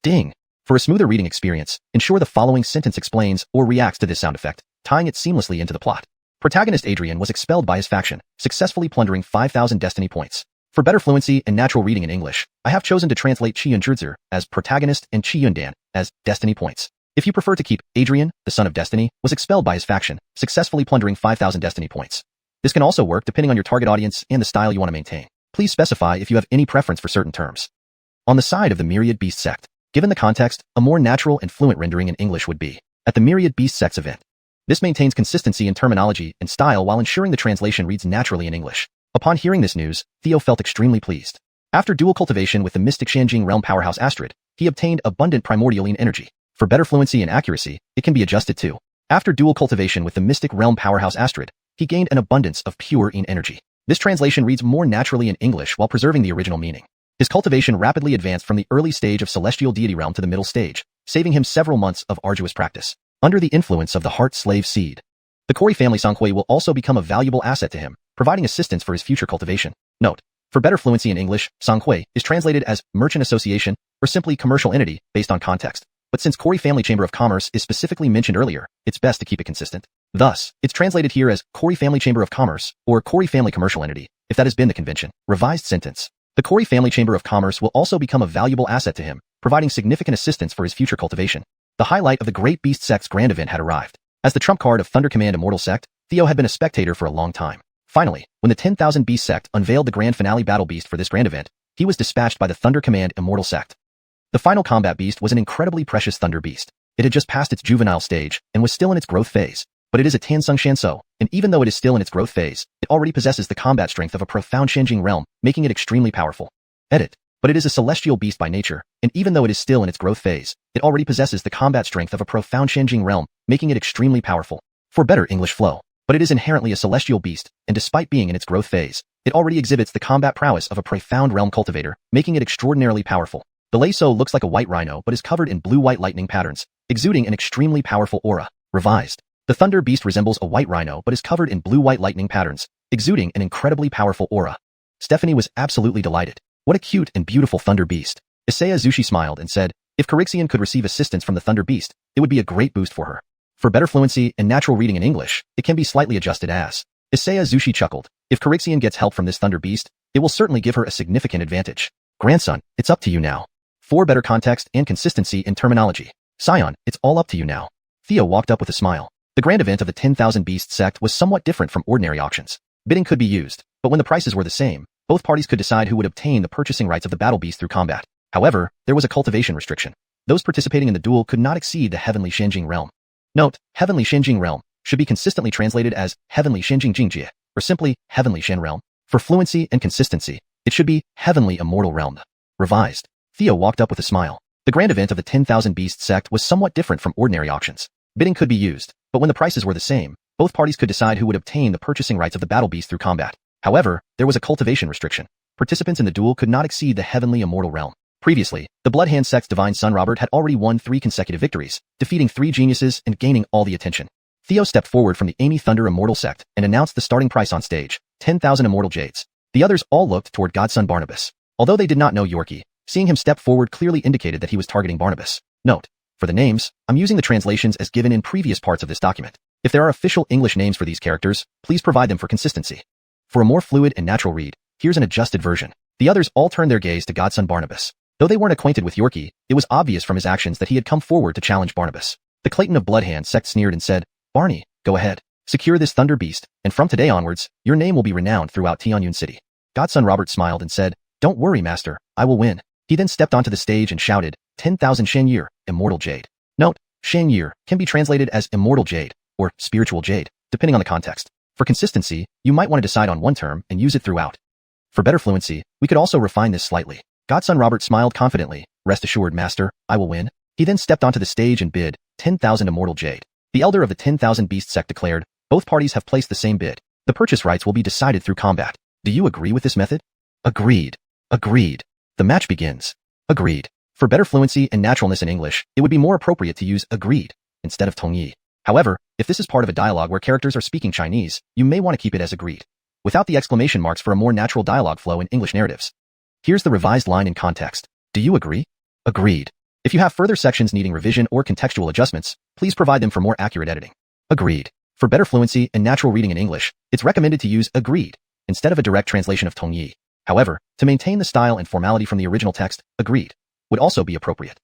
ding. For a smoother reading experience, ensure the following sentence explains or reacts to this sound effect, tying it seamlessly into the plot. Protagonist Adrian was expelled by his faction, successfully plundering 5,000 destiny points. For better fluency and natural reading in English, I have chosen to translate Chiyun Jurzer as protagonist and Chiyun Dan as destiny points. If you prefer to keep, Adrian, the son of destiny, was expelled by his faction, successfully plundering 5,000 destiny points. This can also work depending on your target audience and the style you want to maintain. Please specify if you have any preference for certain terms. On the side of the Myriad Beast sect, given the context, a more natural and fluent rendering in English would be, at the Myriad Beast sect's event. This maintains consistency in terminology and style while ensuring the translation reads naturally in English. Upon hearing this news, Theo felt extremely pleased. After dual cultivation with the mystic Shanjing realm powerhouse Astrid, he obtained abundant primordialine energy. For better fluency and accuracy, it can be adjusted too. After dual cultivation with the mystic realm powerhouse Astrid, he gained an abundance of pure energy. This translation reads more naturally in English while preserving the original meaning. His cultivation rapidly advanced from the early stage of celestial deity realm to the middle stage, saving him several months of arduous practice. Under the influence of the heart slave seed, the Kori family Sanghui will also become a valuable asset to him, providing assistance for his future cultivation. Note: for better fluency in English, Sanghui is translated as merchant association or simply commercial entity based on context. But since Kori Family Chamber of Commerce is specifically mentioned earlier, it's best to keep it consistent. Thus, it's translated here as Kori Family Chamber of Commerce or Kori Family Commercial Entity, if that has been the convention. Revised sentence: the Kori Family Chamber of Commerce will also become a valuable asset to him, providing significant assistance for his future cultivation. The highlight of the Great Beast Sect's grand event had arrived. As the trump card of Thunder Command Immortal Sect, Theo had been a spectator for a long time. Finally, when the 10,000 Beast Sect unveiled the grand finale battle beast for this grand event, he was dispatched by the Thunder Command Immortal Sect. The final combat beast was an incredibly precious Thunder Beast. It had just passed its juvenile stage and was still in its growth phase. But it is a Tansung Shanso, and even though it is still in its growth phase, it already possesses the combat strength of a profound Shanjing realm, making it extremely powerful. Edit. But it is a celestial beast by nature, and even though it is still in its growth phase, it already possesses the combat strength of a profound Shanjing realm, making it extremely powerful. For better English flow. But it is inherently a celestial beast, and despite being in its growth phase, It already exhibits the combat prowess of a profound realm cultivator, making it extraordinarily powerful. The Leiso looks like a white rhino but is covered in blue-white lightning patterns, exuding an extremely powerful aura. Revised. The Thunder Beast resembles a white rhino but is covered in blue-white lightning patterns, exuding an incredibly powerful aura. Stephanie was absolutely delighted. What a cute and beautiful Thunder Beast. Isaya Zushi smiled and said, if Carixian could receive assistance from the Thunder Beast, it would be a great boost for her. For better fluency and natural reading in English, it can be slightly adjusted as. Isaya Zushi chuckled. If Carixian gets help from this Thunder Beast, it will certainly give her a significant advantage. Grandson, it's up to you now. For better context and consistency in terminology. Scion, it's all up to you now. Theo walked up with a smile. The grand event of the 10,000 Beast sect was somewhat different from ordinary auctions. Bidding could be used, but when the prices were the same, both parties could decide who would obtain the purchasing rights of the battle beast through combat. However, there was a cultivation restriction. Those participating in the duel could not exceed the Heavenly Shenjing Realm. Note, Heavenly Shenjing Realm should be consistently translated as Heavenly Shenjing Jingjie, or simply Heavenly Shen Realm. For fluency and consistency, it should be Heavenly Immortal Realm. Revised. Theo walked up with a smile. The grand event of the 10,000 Beast sect was somewhat different from ordinary auctions. Bidding could be used, but when the prices were the same, both parties could decide who would obtain the purchasing rights of the battle beast through combat. However, there was a cultivation restriction. Participants in the duel could not exceed the Heavenly Immortal Realm. Previously, the Bloodhand sect's divine son Robert had already won 3 consecutive victories, defeating 3 geniuses and gaining all the attention. Theo stepped forward from the Amy Thunder Immortal sect and announced the starting price on stage, 10,000 Immortal Jades. The others all looked toward godson Barnabas. Although they did not know Yorkie, seeing him step forward clearly indicated that he was targeting Barnabas. Note, for the names, I'm using the translations as given in previous parts of this document. If there are official English names for these characters, please provide them for consistency. For a more fluid and natural read, here's an adjusted version. The others all turned their gaze to godson Barnabas. Though they weren't acquainted with Yorkie, it was obvious from his actions that he had come forward to challenge Barnabas. The Clayton of Bloodhand sect sneered and said, Barney, go ahead. Secure this Thunder Beast, and from today onwards, your name will be renowned throughout Tianyun City. Godson Robert smiled and said, don't worry, master, I will win. He then stepped onto the stage and shouted, 10,000 Shanyir, Immortal Jade. Note, Shanyir can be translated as Immortal Jade, or Spiritual Jade, depending on the context. For consistency, you might want to decide on one term and use it throughout. For better fluency, we could also refine this slightly. Godson Robert smiled confidently, rest assured, master, I will win. He then stepped onto the stage and bid, 10,000 Immortal Jade. The elder of the 10,000 Beast sect declared, both parties have placed the same bid. The purchase rights will be decided through combat. Do you agree with this method? Agreed. Agreed. The match begins. Agreed. For better fluency and naturalness in English, it would be more appropriate to use agreed instead of tongyi. However, if this is part of a dialogue where characters are speaking Chinese, you may want to keep it as agreed, without the exclamation marks for a more natural dialogue flow in English narratives. Here's the revised line in context. Do you agree? Agreed. If you have further sections needing revision or contextual adjustments, please provide them for more accurate editing. Agreed. For better fluency and natural reading in English, it's recommended to use agreed instead of a direct translation of tongyi. However, to maintain the style and formality from the original text, agreed would also be appropriate.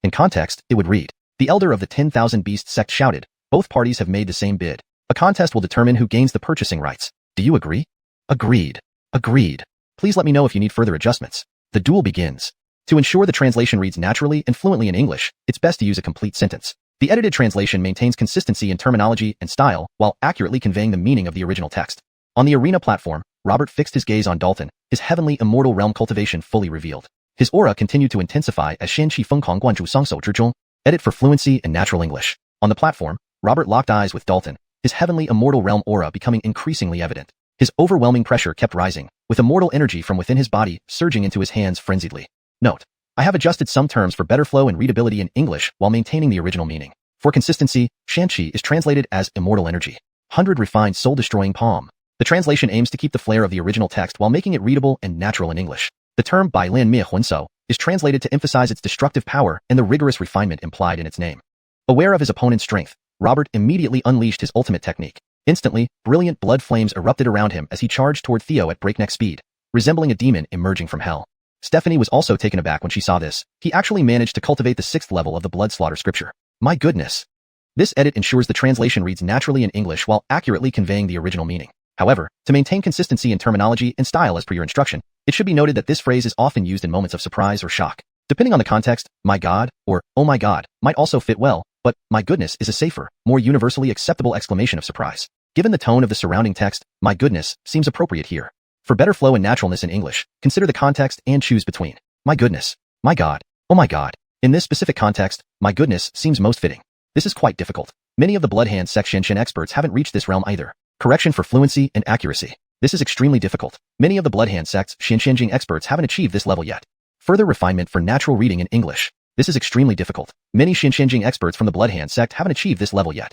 In context, it would read, the elder of the 10,000 Beast sect shouted, both parties have made the same bid. A contest will determine who gains the purchasing rights. Do you agree? Agreed. Agreed. Please let me know if you need further adjustments. The duel begins. To ensure the translation reads naturally and fluently in English, it's best to use a complete sentence. The edited translation maintains consistency in terminology and style while accurately conveying the meaning of the original text. On the arena platform, Robert fixed his gaze on Dalton, his heavenly immortal realm cultivation fully revealed. His aura continued to intensify as Shenqi Fengkong Guanzhu Songso Zhizhong. Edit for fluency and natural English. On the platform, Robert locked eyes with Dalton, his heavenly immortal realm aura becoming increasingly evident. His overwhelming pressure kept rising, with immortal energy from within his body surging into his hands frenziedly. Note, I have adjusted some terms for better flow and readability in English while maintaining the original meaning. For consistency, Shanqi is translated as immortal energy. 100 refined soul-destroying palm. The translation aims to keep the flair of the original text while making it readable and natural in English. The term Bai Lin Mie Hunso is translated to emphasize its destructive power and the rigorous refinement implied in its name. Aware of his opponent's strength, Robert immediately unleashed his ultimate technique. Instantly, brilliant blood flames erupted around him as he charged toward Theo at breakneck speed, resembling a demon emerging from hell. Stephanie was also taken aback when she saw this. He actually managed to cultivate the 6th level of the blood slaughter scripture. My goodness! This edit ensures the translation reads naturally in English while accurately conveying the original meaning. However, to maintain consistency in terminology and style as per your instruction, it should be noted that this phrase is often used in moments of surprise or shock. Depending on the context, my God, or oh my God, might also fit well, but my goodness is a safer, more universally acceptable exclamation of surprise. Given the tone of the surrounding text, my goodness seems appropriate here. For better flow and naturalness in English, consider the context and choose between my goodness, my God, oh my God. In this specific context, my goodness seems most fitting. This is quite difficult. Many of the Bloodhand sect Shinshin experts haven't reached this realm either. Correction for fluency and accuracy. This is extremely difficult. Many of the Blood Hand sect's Xianxianjing experts haven't achieved this level yet. Further refinement for natural reading in English. This is extremely difficult. Many Xianxianjing experts from the Blood Hand sect haven't achieved this level yet.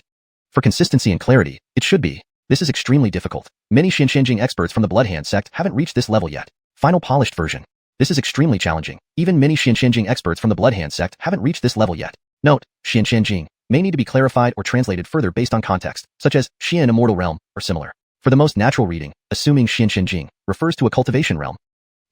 For consistency and clarity, it should be. This is extremely difficult. Many Xianxianjing experts from the Blood Hand sect haven't reached this level yet. Final polished version. This is extremely challenging. Even many Xianxianjing experts from the Blood Hand sect haven't reached this level yet. Note, Xianxianjing may need to be clarified or translated further based on context, such as Xian Immortal Realm, or similar. For the most natural reading, assuming Xianxianjing refers to a cultivation realm.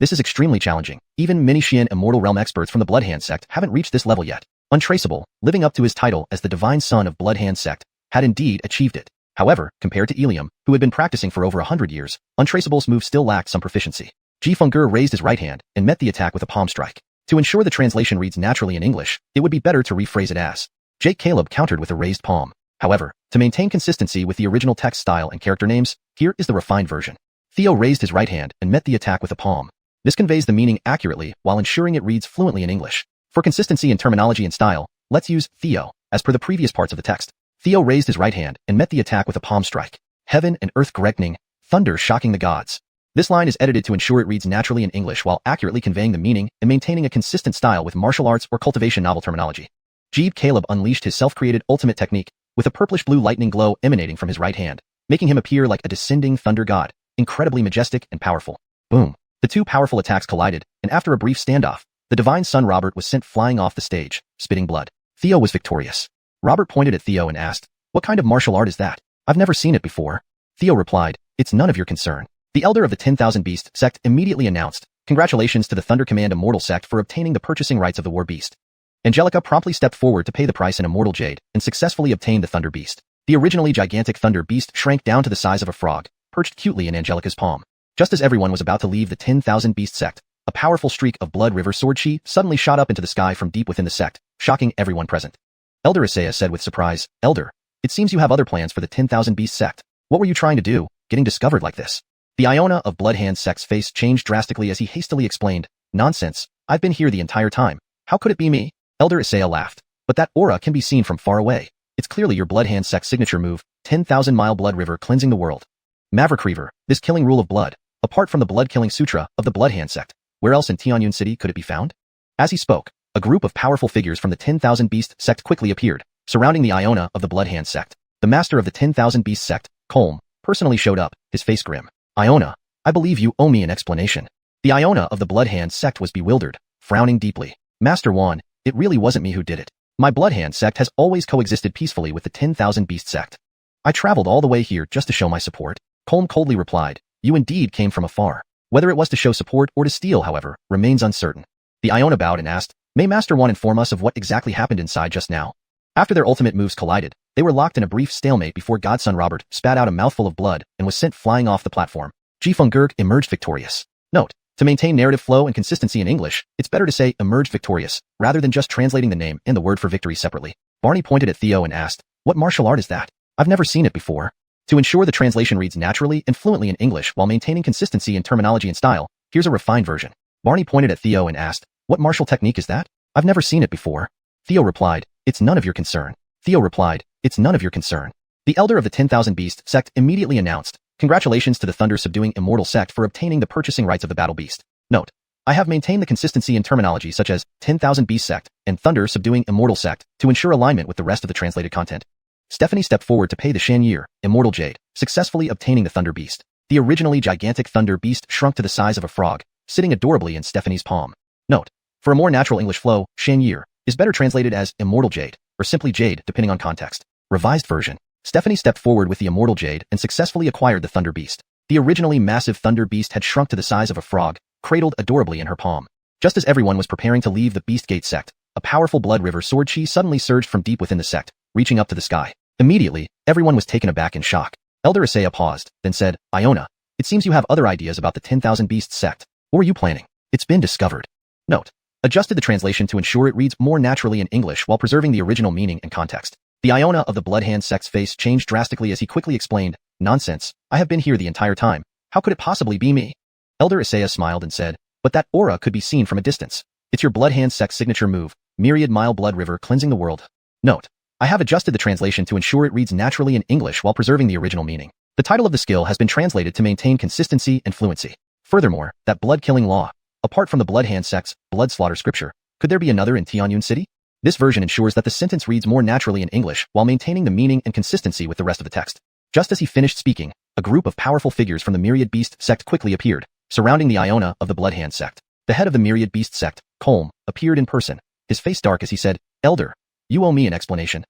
This is extremely challenging. Even many Xian Immortal Realm experts from the Blood Hand sect haven't reached this level yet. Untraceable, living up to his title as the divine son of Blood Hand sect, had indeed achieved it. However, compared to Ilium, who had been practicing for over 100 years, Untraceable's move still lacked some proficiency. Ji Fengger raised his right hand and met the attack with a palm strike. To ensure the translation reads naturally in English, it would be better to rephrase it as, Jake Caleb countered with a raised palm. However, to maintain consistency with the original text style and character names, here is the refined version. Theo raised his right hand and met the attack with a palm. This conveys the meaning accurately while ensuring it reads fluently in English. For consistency in terminology and style, let's use Theo, as per the previous parts of the text. Theo raised his right hand and met the attack with a palm strike. Heaven and earth correcting, thunder shocking the gods. This line is edited to ensure it reads naturally in English while accurately conveying the meaning and maintaining a consistent style with martial arts or cultivation novel terminology. Jeeb Caleb unleashed his self-created ultimate technique, with a purplish-blue lightning glow emanating from his right hand, making him appear like a descending thunder god, incredibly majestic and powerful. Boom. The two powerful attacks collided, and after a brief standoff, the divine son Robert was sent flying off the stage, spitting blood. Theo was victorious. Robert pointed at Theo and asked, "What kind of martial art is that? I've never seen it before." Theo replied, "It's none of your concern." The elder of the 10,000 Beast sect immediately announced, "Congratulations to the Thunder Command Immortal sect for obtaining the purchasing rights of the War Beast." Angelica promptly stepped forward to pay the price in Immortal Jade and successfully obtained the Thunder Beast. The originally gigantic Thunder Beast shrank down to the size of a frog, perched cutely in Angelica's palm. Just as everyone was about to leave the 10,000 Beast sect, a powerful streak of Blood River Sword Chi suddenly shot up into the sky from deep within the sect, shocking everyone present. Elder Isaiah said with surprise, "Elder, it seems you have other plans for the 10,000 Beast sect. What were you trying to do, getting discovered like this?" The Iona of Blood Hand sect's face changed drastically as he hastily explained, "Nonsense, I've been here the entire time. How could it be me?" Elder Isaiah laughed. "But that aura can be seen from far away. It's clearly your Blood Hand sect's signature move, 10,000-mile Blood River cleansing the world. Maverick Reaver, this killing rule of blood, apart from the blood-killing sutra of the Blood Hand sect, where else in Tianyun City could it be found?" As he spoke, a group of powerful figures from the 10,000 Beast sect quickly appeared, surrounding the Iona of the Blood Hand sect. The master of the 10,000 Beast sect, Colm, personally showed up, his face grim. "Iona, I believe you owe me an explanation." The Iona of the Blood Hand sect was bewildered, frowning deeply. "Master Wan, it really wasn't me who did it. My Blood Hand sect has always coexisted peacefully with the 10,000 Beast sect. I traveled all the way here just to show my support." Colm coldly replied, "You indeed came from afar. Whether it was to show support or to steal, however, remains uncertain." The Iona bowed and asked, "May Master Wan inform us of what exactly happened inside just now?" After their ultimate moves collided, they were locked in a brief stalemate before Godson Robert spat out a mouthful of blood and was sent flying off the platform. Ji Fengger emerged victorious. Note, to maintain narrative flow and consistency in English, it's better to say emerged victorious, rather than just translating the name and the word for victory separately. Barney pointed at Theo and asked, "What martial art is that? I've never seen it before." To ensure the translation reads naturally and fluently in English while maintaining consistency in terminology and style, here's a refined version. Barney pointed at Theo and asked, "What martial technique is that? I've never seen it before." Theo replied, "It's none of your concern." Theo replied, "It's none of your concern." The elder of the 10,000 Beast sect immediately announced, "Congratulations to the Thunder Subduing Immortal sect for obtaining the purchasing rights of the Battle Beast." Note, I have maintained the consistency in terminology such as 10,000 Beast sect and Thunder Subduing Immortal sect to ensure alignment with the rest of the translated content. Stephanie stepped forward to pay the Shanyir, Immortal Jade, successfully obtaining the Thunder Beast. The originally gigantic Thunder Beast shrunk to the size of a frog, sitting adorably in Stephanie's palm. Note, for a more natural English flow, Shanyir is better translated as Immortal Jade, or simply Jade depending on context. Revised version. Stephanie stepped forward with the Immortal Jade and successfully acquired the Thunder Beast. The originally massive Thunder Beast had shrunk to the size of a frog, cradled adorably in her palm. Just as everyone was preparing to leave the Beast Gate sect, a powerful Blood River Sword Chi suddenly surged from deep within the sect, reaching up to the sky. Immediately, everyone was taken aback in shock. Elder Isaiah paused, then said, "Iona, it seems you have other ideas about the 10,000 Beasts sect. What were you planning? It's been discovered." Note, adjusted the translation to ensure it reads more naturally in English while preserving the original meaning and context. The Iona of the Blood Hand sect's face changed drastically as he quickly explained, "Nonsense, I have been here the entire time. How could it possibly be me?" Elder Isaiah smiled and said, "But that aura could be seen from a distance. It's your Blood Hand sect's signature move, Myriad Mile Blood River cleansing the world." Note, I have adjusted the translation to ensure it reads naturally in English while preserving the original meaning. The title of the skill has been translated to maintain consistency and fluency. Furthermore, that blood-killing law, apart from the Blood Hand sect's blood slaughter scripture, could there be another in Tianyun City? This version ensures that the sentence reads more naturally in English while maintaining the meaning and consistency with the rest of the text. Just as he finished speaking, a group of powerful figures from the Myriad Beast sect quickly appeared, surrounding the Iona of the Blood Hand sect. The head of the Myriad Beast sect, Colm, appeared in person, his face dark as he said, "Elder, you owe me an explanation."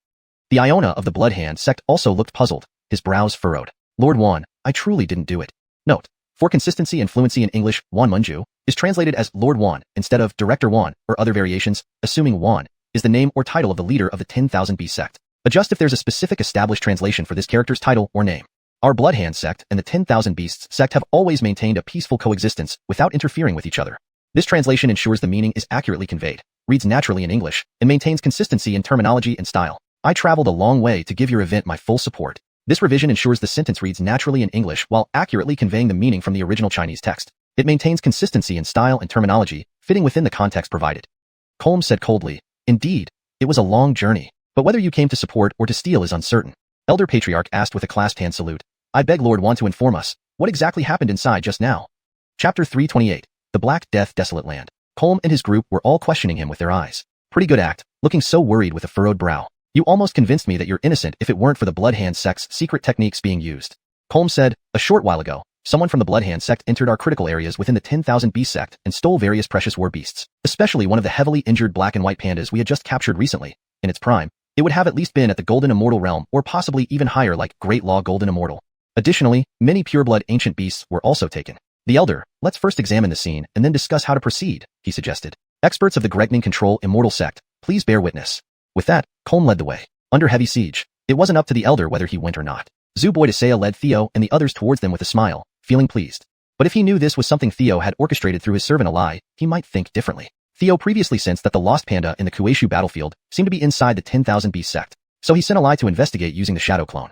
The Iona of the Blood Hand sect also looked puzzled, his brows furrowed. "Lord Wan, I truly didn't do it." Note: for consistency and fluency in English, Wan Mangekyō is translated as Lord Wan instead of Director Wan or other variations, assuming Wan is the name or title of the leader of the 10,000 Beast sect. Adjust if there's a specific established translation for this character's title or name. Our Blood Hand sect and the 10,000 Beasts sect have always maintained a peaceful coexistence without interfering with each other. This translation ensures the meaning is accurately conveyed, reads naturally in English, and maintains consistency in terminology and style. I traveled a long way to give your event my full support. This revision ensures the sentence reads naturally in English while accurately conveying the meaning from the original Chinese text. It maintains consistency in style and terminology, fitting within the context provided. Colm said coldly, "Indeed, it was a long journey, but whether you came to support or to steal is uncertain." Elder Patriarch asked with a clasped hand salute, "I beg Lord Wan to inform us, what exactly happened inside just now?" Chapter 328, The Black Death Desolate Land. Colm and his group were all questioning him with their eyes. "Pretty good act, looking so worried with a furrowed brow. You almost convinced me that you're innocent if it weren't for the Blood Hand sect's secret techniques being used." Colm said, "A short while ago, someone from the Blood Hand sect entered our critical areas within the 10,000 Beast sect and stole various precious war beasts, especially one of the heavily injured black and white pandas we had just captured recently. In its prime, it would have at least been at the Golden Immortal realm or possibly even higher like Great Law Golden Immortal. Additionally, many pureblood ancient beasts were also taken. The Elder, let's first examine the scene and then discuss how to proceed," he suggested. "Experts of the Gregning Control Immortal sect, please bear witness." With that, Colm led the way. Under heavy siege, it wasn't up to the Elder whether he went or not. Zhu Boydasea led Theo and the others towards them with a smile, feeling pleased. But if he knew this was something Theo had orchestrated through his servant Alai, he might think differently. Theo previously sensed that the lost panda in the Kueishu battlefield seemed to be inside the 10,000 Beast sect, so he sent Alai to investigate using the Shadow Clone.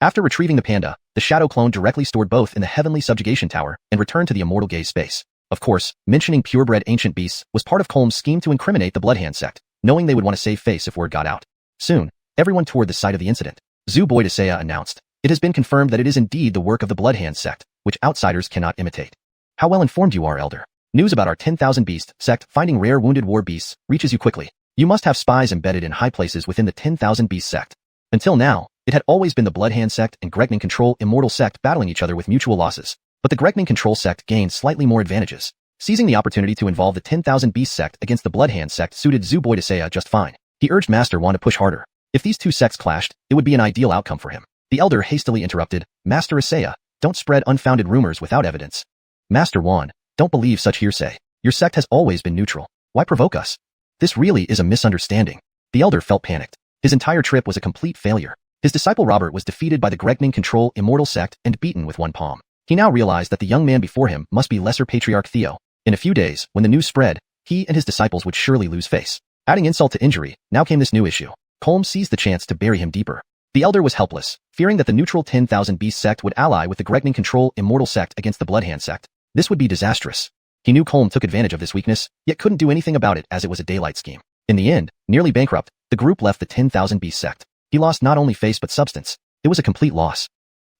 After retrieving the panda, the Shadow Clone directly stored both in the Heavenly Subjugation Tower and returned to the Immortal Gaze space. Of course, mentioning purebred ancient beasts was part of Colm's scheme to incriminate the Blood Hand sect, knowing they would want to save face if word got out. Soon, everyone toured the site of the incident. Zhu Boydasea announced, "It has been confirmed that it is indeed the work of the Blood Hand sect, which outsiders cannot imitate." "How well informed you are, Elder. News about our 10,000 Beast sect finding rare wounded war beasts reaches you quickly. You must have spies embedded in high places within the 10,000 Beast sect." Until now, it had always been the Blood Hand sect and Gregning Control Immortal sect battling each other with mutual losses, but the Gregning Control sect gained slightly more advantages. Seizing the opportunity to involve the 10,000 Beast sect against the Blood Hand sect suited Zhu Boydasea just fine. He urged Master Wan to push harder. If these two sects clashed, it would be an ideal outcome for him. The Elder hastily interrupted, "Master Asea, don't spread unfounded rumors without evidence." "Master Wan, don't believe such hearsay. Your sect has always been neutral. Why provoke us? This really is a misunderstanding." The Elder felt panicked. His entire trip was a complete failure. His disciple Robert was defeated by the Gregning Control Immortal sect and beaten with one palm. He now realized that the young man before him must be Lesser Patriarch Theo. In a few days, when the news spread, he and his disciples would surely lose face. Adding insult to injury, now came this new issue. Colm seized the chance to bury him deeper. The Elder was helpless, fearing that the neutral 10,000 Beast sect would ally with the Gregning Control Immortal sect against the Blood Hand sect. This would be disastrous. He knew Colm took advantage of this weakness, yet couldn't do anything about it as it was a daylight scheme. In the end, nearly bankrupt, the group left the 10,000 Beast sect. He lost not only face but substance. It was a complete loss.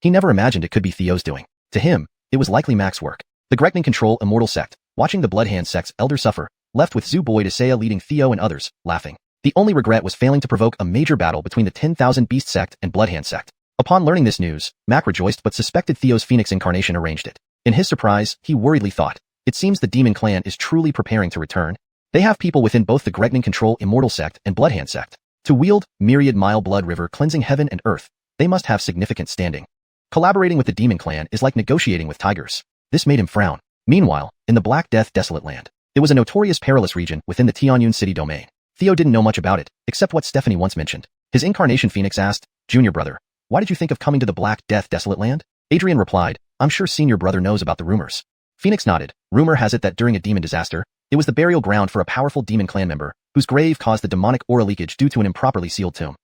He never imagined it could be Theo's doing. To him, it was likely Mac's work. The Gregning Control Immortal sect, watching the Blood Hand sect's Elder suffer, left with Zhu Boydasea leading Theo and others, laughing. The only regret was failing to provoke a major battle between the 10,000 Beast sect and Blood Hand sect. Upon learning this news, Mac rejoiced but suspected Theo's Phoenix incarnation arranged it. In his surprise, he worriedly thought, "It seems the Demon Clan is truly preparing to return. They have people within both the Gregning Control Immortal sect and Blood Hand sect. To wield myriad mile blood river cleansing heaven and earth, they must have significant standing. Collaborating with the Demon Clan is like negotiating with tigers." This made him frown. Meanwhile, in the Black Death Desolate Land, it was a notorious perilous region within the Tianyun City domain. Theo didn't know much about it, except what Stephanie once mentioned. His incarnation Phoenix asked, "Junior brother, why did you think of coming to the Black Death Desolate Land?" Adrian replied, "I'm sure senior brother knows about the rumors." Phoenix nodded. Rumor has it that during a demon disaster, it was the burial ground for a powerful demon clan member, whose grave caused the demonic aura leakage due to an improperly sealed tomb.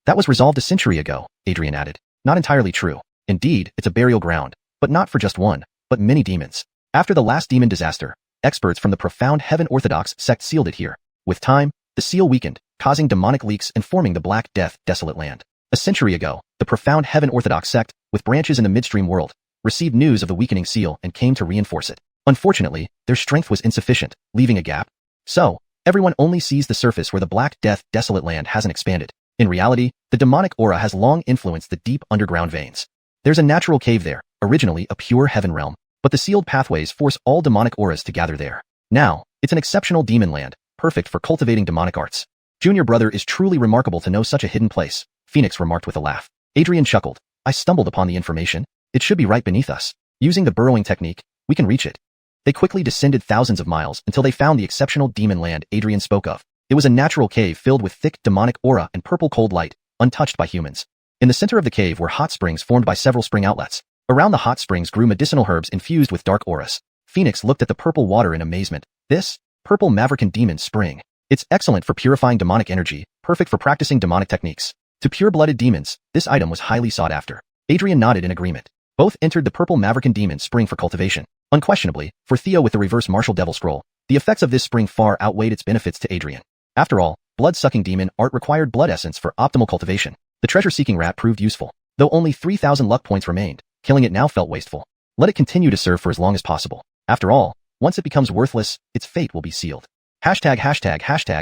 That was resolved a century ago, Adrian added. Not entirely true. Indeed, it's a burial ground, but not for just one, but many demons. After the last demon disaster, experts from the Profound Heaven Orthodox sect sealed it here. With time, the seal weakened, causing demonic leaks and forming the Black Death Desolate Land. A century ago, the profound Heaven Orthodox sect, with branches in the midstream world, received news of the weakening seal and came to reinforce it. Unfortunately, their strength was insufficient, leaving a gap. So, everyone only sees the surface where the Black Death desolate land hasn't expanded. In reality, the demonic aura has long influenced the deep underground veins. There's a natural cave there, originally a pure heaven realm, but the sealed pathways force all demonic auras to gather there. Now, it's an exceptional demon land, perfect for cultivating demonic arts. Junior brother is truly remarkable to know such a hidden place, Phoenix remarked with a laugh. Adrian chuckled. I stumbled upon the information. It should be right beneath us. Using the burrowing technique, we can reach it. They quickly descended thousands of miles until they found the exceptional demon land Adrian spoke of. It was a natural cave filled with thick demonic aura and purple cold light, untouched by humans. In the center of the cave were hot springs formed by several spring outlets. Around the hot springs grew medicinal herbs infused with dark auras. Phoenix looked at the purple water in amazement. This, purple Maverican demon spring. It's excellent for purifying demonic energy, perfect for practicing demonic techniques. To pure-blooded demons, this item was highly sought after. Adrian nodded in agreement. Both entered the purple Maverican demon spring for cultivation. Unquestionably, for Theo with the reverse martial devil scroll, the effects of this spring far outweighed its benefits to Adrian. After all, blood-sucking demon art required blood essence for optimal cultivation. The treasure-seeking rat proved useful. Though only 3,000 luck points remained, killing it now felt wasteful. Let it continue to serve for as long as possible. After all, once it becomes worthless, its fate will be sealed. Hashtag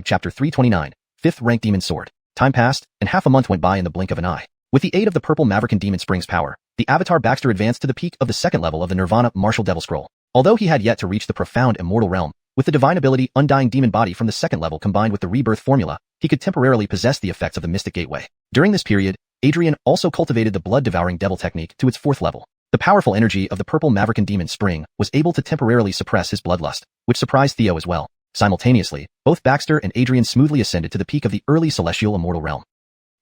chapter 329, 5th rank demon sword. Time passed, and half a month went by in the blink of an eye. With the aid of the purple Maverican demon spring's power, the avatar Baxter advanced to the peak of the second level of the Nirvana martial devil scroll. Although he had yet to reach the profound immortal realm, with the divine ability Undying Demon Body from the second level combined with the rebirth formula, he could temporarily possess the effects of the Mystic Gateway. During this period, Adrian also cultivated the blood-devouring devil technique to its fourth level. The powerful energy of the purple Maverican demon spring was able to temporarily suppress his bloodlust, which surprised Theo as well. Simultaneously, both Baxter and Adrian smoothly ascended to the peak of the early celestial immortal realm.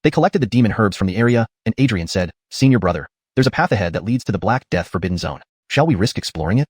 They collected the demon herbs from the area, and Adrian said, Senior brother, there's a path ahead that leads to the Black Death Forbidden Zone. Shall we risk exploring it?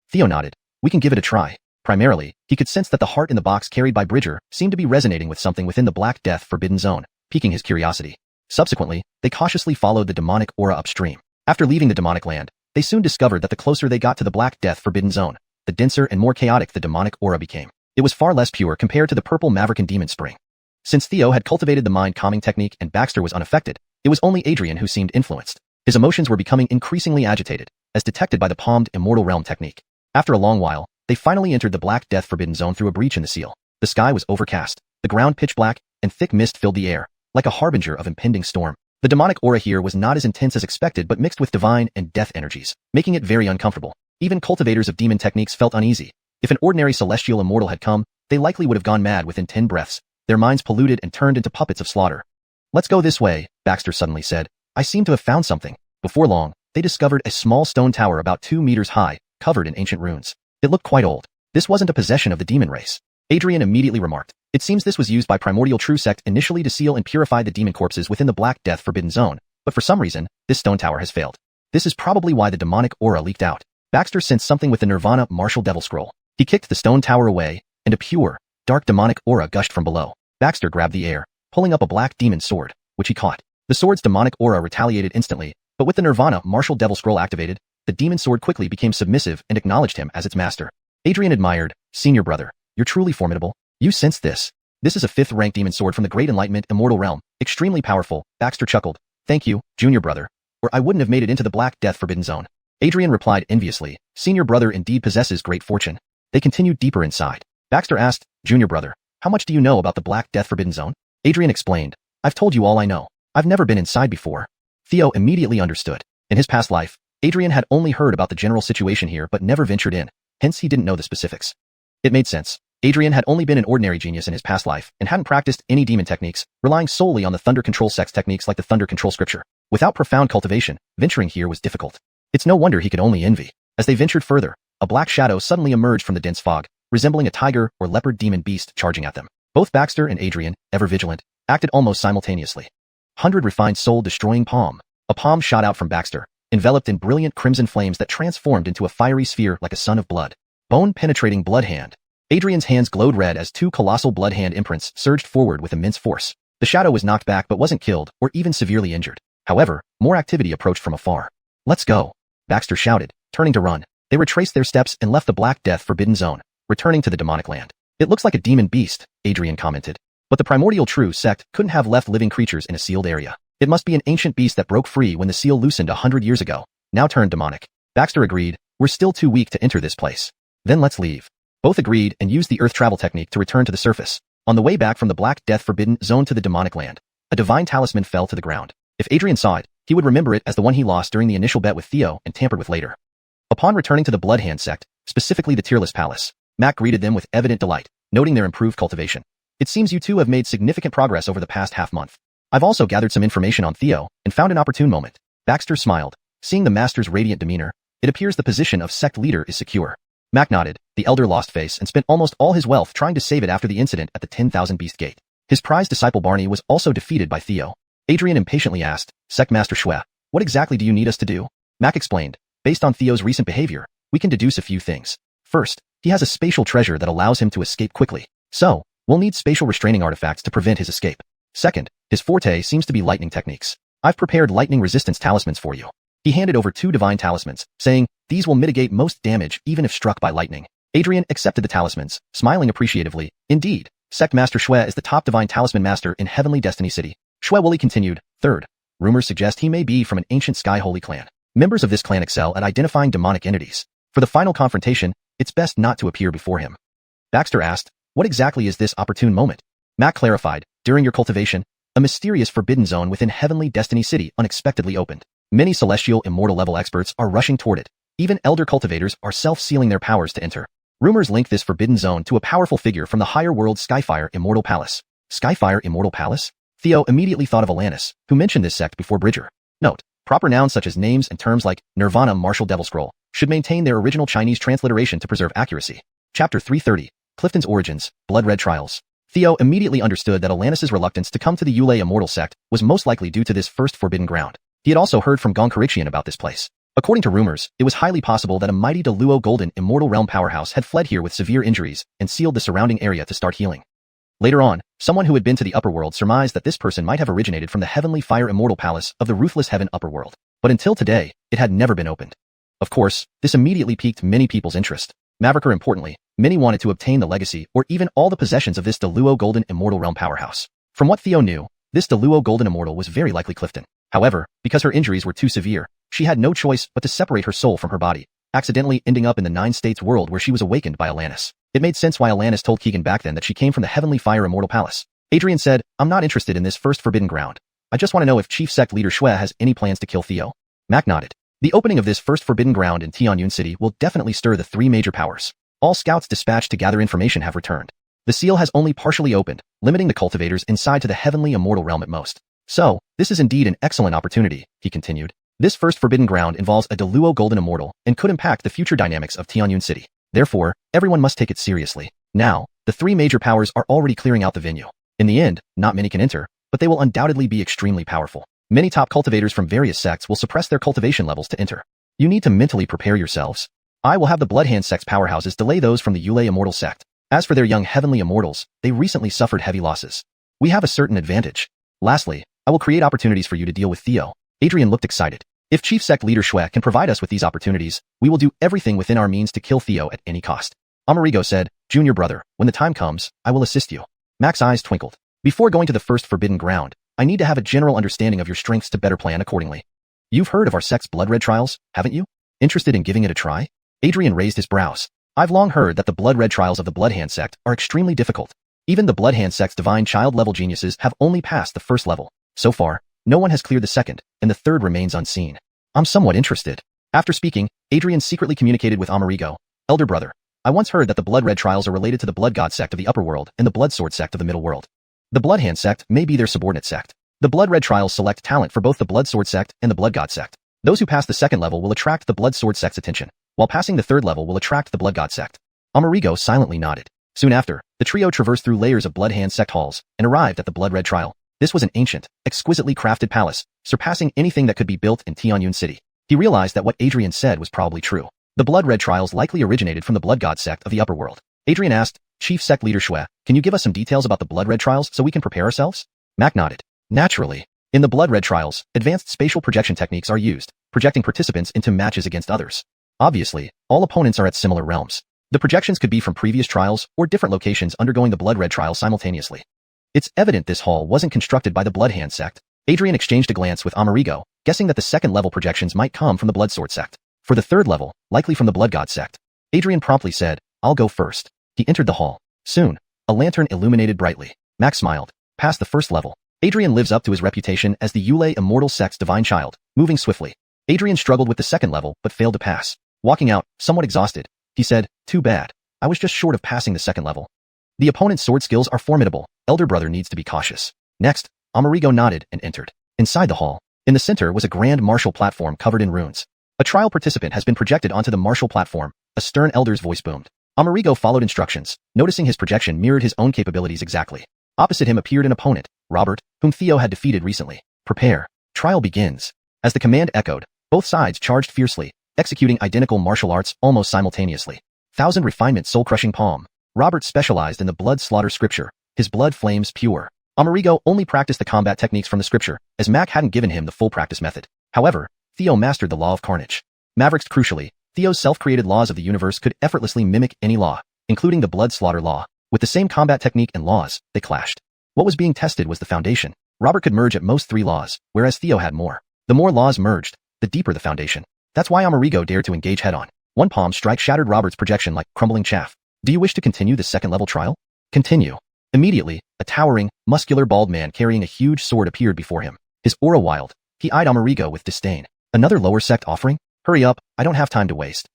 Theo nodded. We can give it a try. Primarily, he could sense that the heart in the box carried by Bridger seemed to be resonating with something within the Black Death Forbidden Zone, piquing his curiosity. Subsequently, they cautiously followed the demonic aura upstream. After leaving the demonic land, they soon discovered that the closer they got to the Black Death Forbidden Zone, the denser and more chaotic the demonic aura became. It was far less pure compared to the purple Maverican demon spring. Since Theo had cultivated the mind-calming technique and Baxter was unaffected, it was only Adrian who seemed influenced. His emotions were becoming increasingly agitated, as detected by the palmed immortal realm technique. After a long while, they finally entered the Black Death Forbidden Zone through a breach in the seal. The sky was overcast, the ground pitch black, and thick mist filled the air, like a harbinger of impending storm. The demonic aura here was not as intense as expected but mixed with divine and death energies, making it very uncomfortable. Even cultivators of demon techniques felt uneasy. If an ordinary celestial immortal had come, they likely would have gone mad within 10 breaths, their minds polluted and turned into puppets of slaughter. Let's go this way, Baxter suddenly said. I seem to have found something. Before long, they discovered a small stone tower about 2 meters high, covered in ancient runes. It looked quite old. This wasn't a possession of the demon race. Adrian immediately remarked. It seems this was used by Primordial True Sect initially to seal and purify the demon corpses within the Black Death Forbidden Zone, but for some reason, this stone tower has failed. This is probably why the demonic aura leaked out. Baxter sensed something with the Nirvana martial devil scroll. He kicked the stone tower away, and a pure, dark demonic aura gushed from below. Baxter grabbed the air, pulling up a black demon sword, which he caught. The sword's demonic aura retaliated instantly, but with the Nirvana martial devil scroll activated, the demon sword quickly became submissive and acknowledged him as its master. Adrian admired, Senior brother, you're truly formidable. You sense this. This is a 5th rank demon sword from the Great Enlightenment Immortal Realm, extremely powerful. Baxter chuckled. Thank you, Junior brother, or I wouldn't have made it into the Black Death Forbidden Zone. Adrian replied enviously, Senior brother indeed possesses great fortune. They continued deeper inside. Baxter asked, Junior brother, how much do you know about the Black Death Forbidden Zone? Adrian explained, I've told you all I know. I've never been inside before. Theo immediately understood. In his past life, Adrian had only heard about the general situation here but never ventured in, hence he didn't know the specifics. It made sense. Adrian had only been an ordinary genius in his past life and hadn't practiced any demon techniques, relying solely on the Thunder Control Sect's techniques like the Thunder Control Scripture. Without profound cultivation, venturing here was difficult. It's no wonder he could only envy. As they ventured further, a black shadow suddenly emerged from the dense fog, resembling a tiger or leopard demon beast charging at them. Both Baxter and Adrian, ever vigilant, acted almost simultaneously. 100 refined soul-destroying palm. A palm shot out from Baxter, enveloped in brilliant crimson flames that transformed into a fiery sphere like a sun of blood. Bone-penetrating blood hand. Adrian's hands glowed red as 2 colossal blood hand imprints surged forward with immense force. The shadow was knocked back but wasn't killed or even severely injured. However, more activity approached from afar. Let's go, Baxter shouted, turning to run. They retraced their steps and left the Black Death Forbidden Zone, returning to the demonic land. It looks like a demon beast, Adrian commented. But the Primordial True Sect couldn't have left living creatures in a sealed area. It must be an ancient beast that broke free when the seal loosened 100 years ago, now turned demonic. Baxter agreed, we're still too weak to enter this place. Then let's leave. Both agreed and used the earth travel technique to return to the surface. On the way back from the Black Death Forbidden Zone to the demonic land, a divine talisman fell to the ground. If Adrian saw it, he would remember it as the one he lost during the initial bet with Theo and tampered with later. Upon returning to the Bloodhand sect, specifically the Tearless Palace, Mac greeted them with evident delight, noting their improved cultivation. It seems you two have made significant progress over the past half-month. I've also gathered some information on Theo and found an opportune moment. Baxter smiled. Seeing the master's radiant demeanor, it appears the position of sect leader is secure. Mac nodded. The elder lost face and spent almost all his wealth trying to save it after the incident at the 10,000 Beast Gate. His prized disciple Barney was also defeated by Theo. Adrian impatiently asked, Sect Master Shui, what exactly do you need us to do? Mac explained, based on Theo's recent behavior, we can deduce a few things. First, he has a spatial treasure that allows him to escape quickly. So, we'll need spatial restraining artifacts to prevent his escape. Second, his forte seems to be lightning techniques. I've prepared lightning resistance talismans for you. He handed over 2 divine talismans, saying, these will mitigate most damage even if struck by lightning. Adrian accepted the talismans, smiling appreciatively. Indeed, Sect Master Shui is the top divine talisman master in Heavenly Destiny City. Shui Wooly continued. Third, rumors suggest he may be from an ancient Sky Holy clan. Members of this clan excel at identifying demonic entities. For the final confrontation, it's best not to appear before him. Baxter asked, what exactly is this opportune moment? Mac clarified, during your cultivation, a mysterious forbidden zone within Heavenly Destiny City unexpectedly opened. Many celestial immortal level experts are rushing toward it. Even elder cultivators are self-sealing their powers to enter. Rumors link this forbidden zone to a powerful figure from the higher world Skyfire Immortal Palace. Skyfire Immortal Palace? Theo immediately thought of Alanis, who mentioned this sect before Bridger. Note, proper nouns such as names and terms like Nirvana Martial Devil Scroll should maintain their original Chinese transliteration to preserve accuracy. Chapter 330, Clifton's Origins, Blood Red Trials. Theo immediately understood that Alanis' reluctance to come to the Yulei Immortal sect was most likely due to this first forbidden ground. He had also heard from Gong Karichian about this place. According to rumors, it was highly possible that a mighty Deluo Golden Immortal Realm powerhouse had fled here with severe injuries and sealed the surrounding area to start healing. Later on, someone who had been to the upper world surmised that this person might have originated from the Heavenly Fire Immortal Palace of the Ruthless Heaven Upper World, but until today, it had never been opened. Of course, this immediately piqued many people's interest. Mavericker importantly, many wanted to obtain the legacy or even all the possessions of this Deluo Golden Immortal Realm powerhouse. From what Theo knew, this Deluo Golden Immortal was very likely Clifton. However, because her injuries were too severe, she had no choice but to separate her soul from her body, accidentally ending up in the 9 States world where she was awakened by Alanis. It made sense why Alanis told Keegan back then that she came from the Heavenly Fire Immortal Palace. Adrian said, I'm not interested in this first forbidden ground. I just want to know if Chief Sect Leader Shui has any plans to kill Theo. Mac nodded. The opening of this first forbidden ground in Tianyun City will definitely stir the 3 major powers. All scouts dispatched to gather information have returned. The seal has only partially opened, limiting the cultivators inside to the Heavenly Immortal Realm at most. So, this is indeed an excellent opportunity, he continued. This first forbidden ground involves a Deluo Golden Immortal and could impact the future dynamics of Tianyun City. Therefore, everyone must take it seriously. Now, the 3 major powers are already clearing out the venue. In the end, not many can enter, but they will undoubtedly be extremely powerful. Many top cultivators from various sects will suppress their cultivation levels to enter. You need to mentally prepare yourselves. I will have the Bloodhand sect's powerhouses delay those from the Yulei Immortal sect. As for their young heavenly immortals, they recently suffered heavy losses. We have a certain advantage. Lastly, I will create opportunities for you to deal with Theo. Adrian looked excited. If Chief Sect Leader Shui can provide us with these opportunities, we will do everything within our means to kill Theo at any cost. Amerigo said, Junior brother, when the time comes, I will assist you. Mac's eyes twinkled. Before going to the first forbidden ground, I need to have a general understanding of your strengths to better plan accordingly. You've heard of our sect's blood red trials, haven't you? Interested in giving it a try? Adrian raised his brows. I've long heard that the blood red trials of the Bloodhand sect are extremely difficult. Even the Bloodhand sect's divine child level geniuses have only passed the first level. So far, no one has cleared the second, and the third remains unseen. I'm somewhat interested. After speaking, Adrian secretly communicated with Amerigo. Elder brother, I once heard that the blood red trials are related to the blood god sect of the upper world and the blood sword sect of the middle world. The Bloodhand sect may be their subordinate sect. The blood red trials select talent for both the blood sword sect and the blood god sect. Those who pass the second level will attract the blood sword sect's attention, while passing the third level will attract the blood god sect. Amerigo silently nodded. Soon after, the trio traversed through layers of Bloodhand sect halls and arrived at the blood red trial. This was an ancient, exquisitely crafted palace, surpassing anything that could be built in Tianyun City. He realized that what Adrian said was probably true. The blood red trials likely originated from the blood god sect of the upper world. Adrian asked, Chief Sect Leader Shui, can you give us some details about the blood red trials so we can prepare ourselves? Mac nodded. Naturally. In the blood red trials, advanced spatial projection techniques are used, projecting participants into matches against others. Obviously, all opponents are at similar realms. The projections could be from previous trials or different locations undergoing the blood red trial simultaneously. It's evident this hall wasn't constructed by the Bloodhand sect, Adrian exchanged a glance with Amerigo, guessing that the second-level projections might come from the Blood Sword sect. For the third level, likely from the Blood God sect. Adrian promptly said, "I'll go first." He entered the hall. Soon, a lantern illuminated brightly. Mac smiled. Past the first level. Adrian lives up to his reputation as the Yule Immortal Sect's divine child, moving swiftly. Adrian struggled with the second level but failed to pass. Walking out, somewhat exhausted, he said, "Too bad. I was just short of passing the second level." The opponent's sword skills are formidable. Elder brother needs to be cautious. Next, Amerigo nodded and entered. Inside the hall, in the center was a grand martial platform covered in runes. A trial participant has been projected onto the martial platform, a stern elder's voice boomed. Amerigo followed instructions, noticing his projection mirrored his own capabilities exactly. Opposite him appeared an opponent, Robert, whom Theo had defeated recently. Prepare. Trial begins. As the command echoed, both sides charged fiercely, executing identical martial arts almost simultaneously. Thousand refinement soul-crushing palm. Robert specialized in the blood slaughter scripture, his blood flames pure. Amerigo only practiced the combat techniques from the scripture, as Mac hadn't given him the full practice method. However, Theo mastered the law of carnage. Mavericks crucially, Theo's self-created laws of the universe could effortlessly mimic any law, including the blood slaughter law. With the same combat technique and laws, they clashed. What was being tested was the foundation. Robert could merge at most 3 laws, whereas Theo had more. The more laws merged, the deeper the foundation. That's why Amerigo dared to engage head-on. One palm strike shattered Robert's projection like crumbling chaff. Do you wish to continue the second-level trial? Continue. Immediately, a towering, muscular bald man carrying a huge sword appeared before him. His aura wild. He eyed Amerigo with disdain. Another lower sect offering? Hurry up, I don't have time to waste.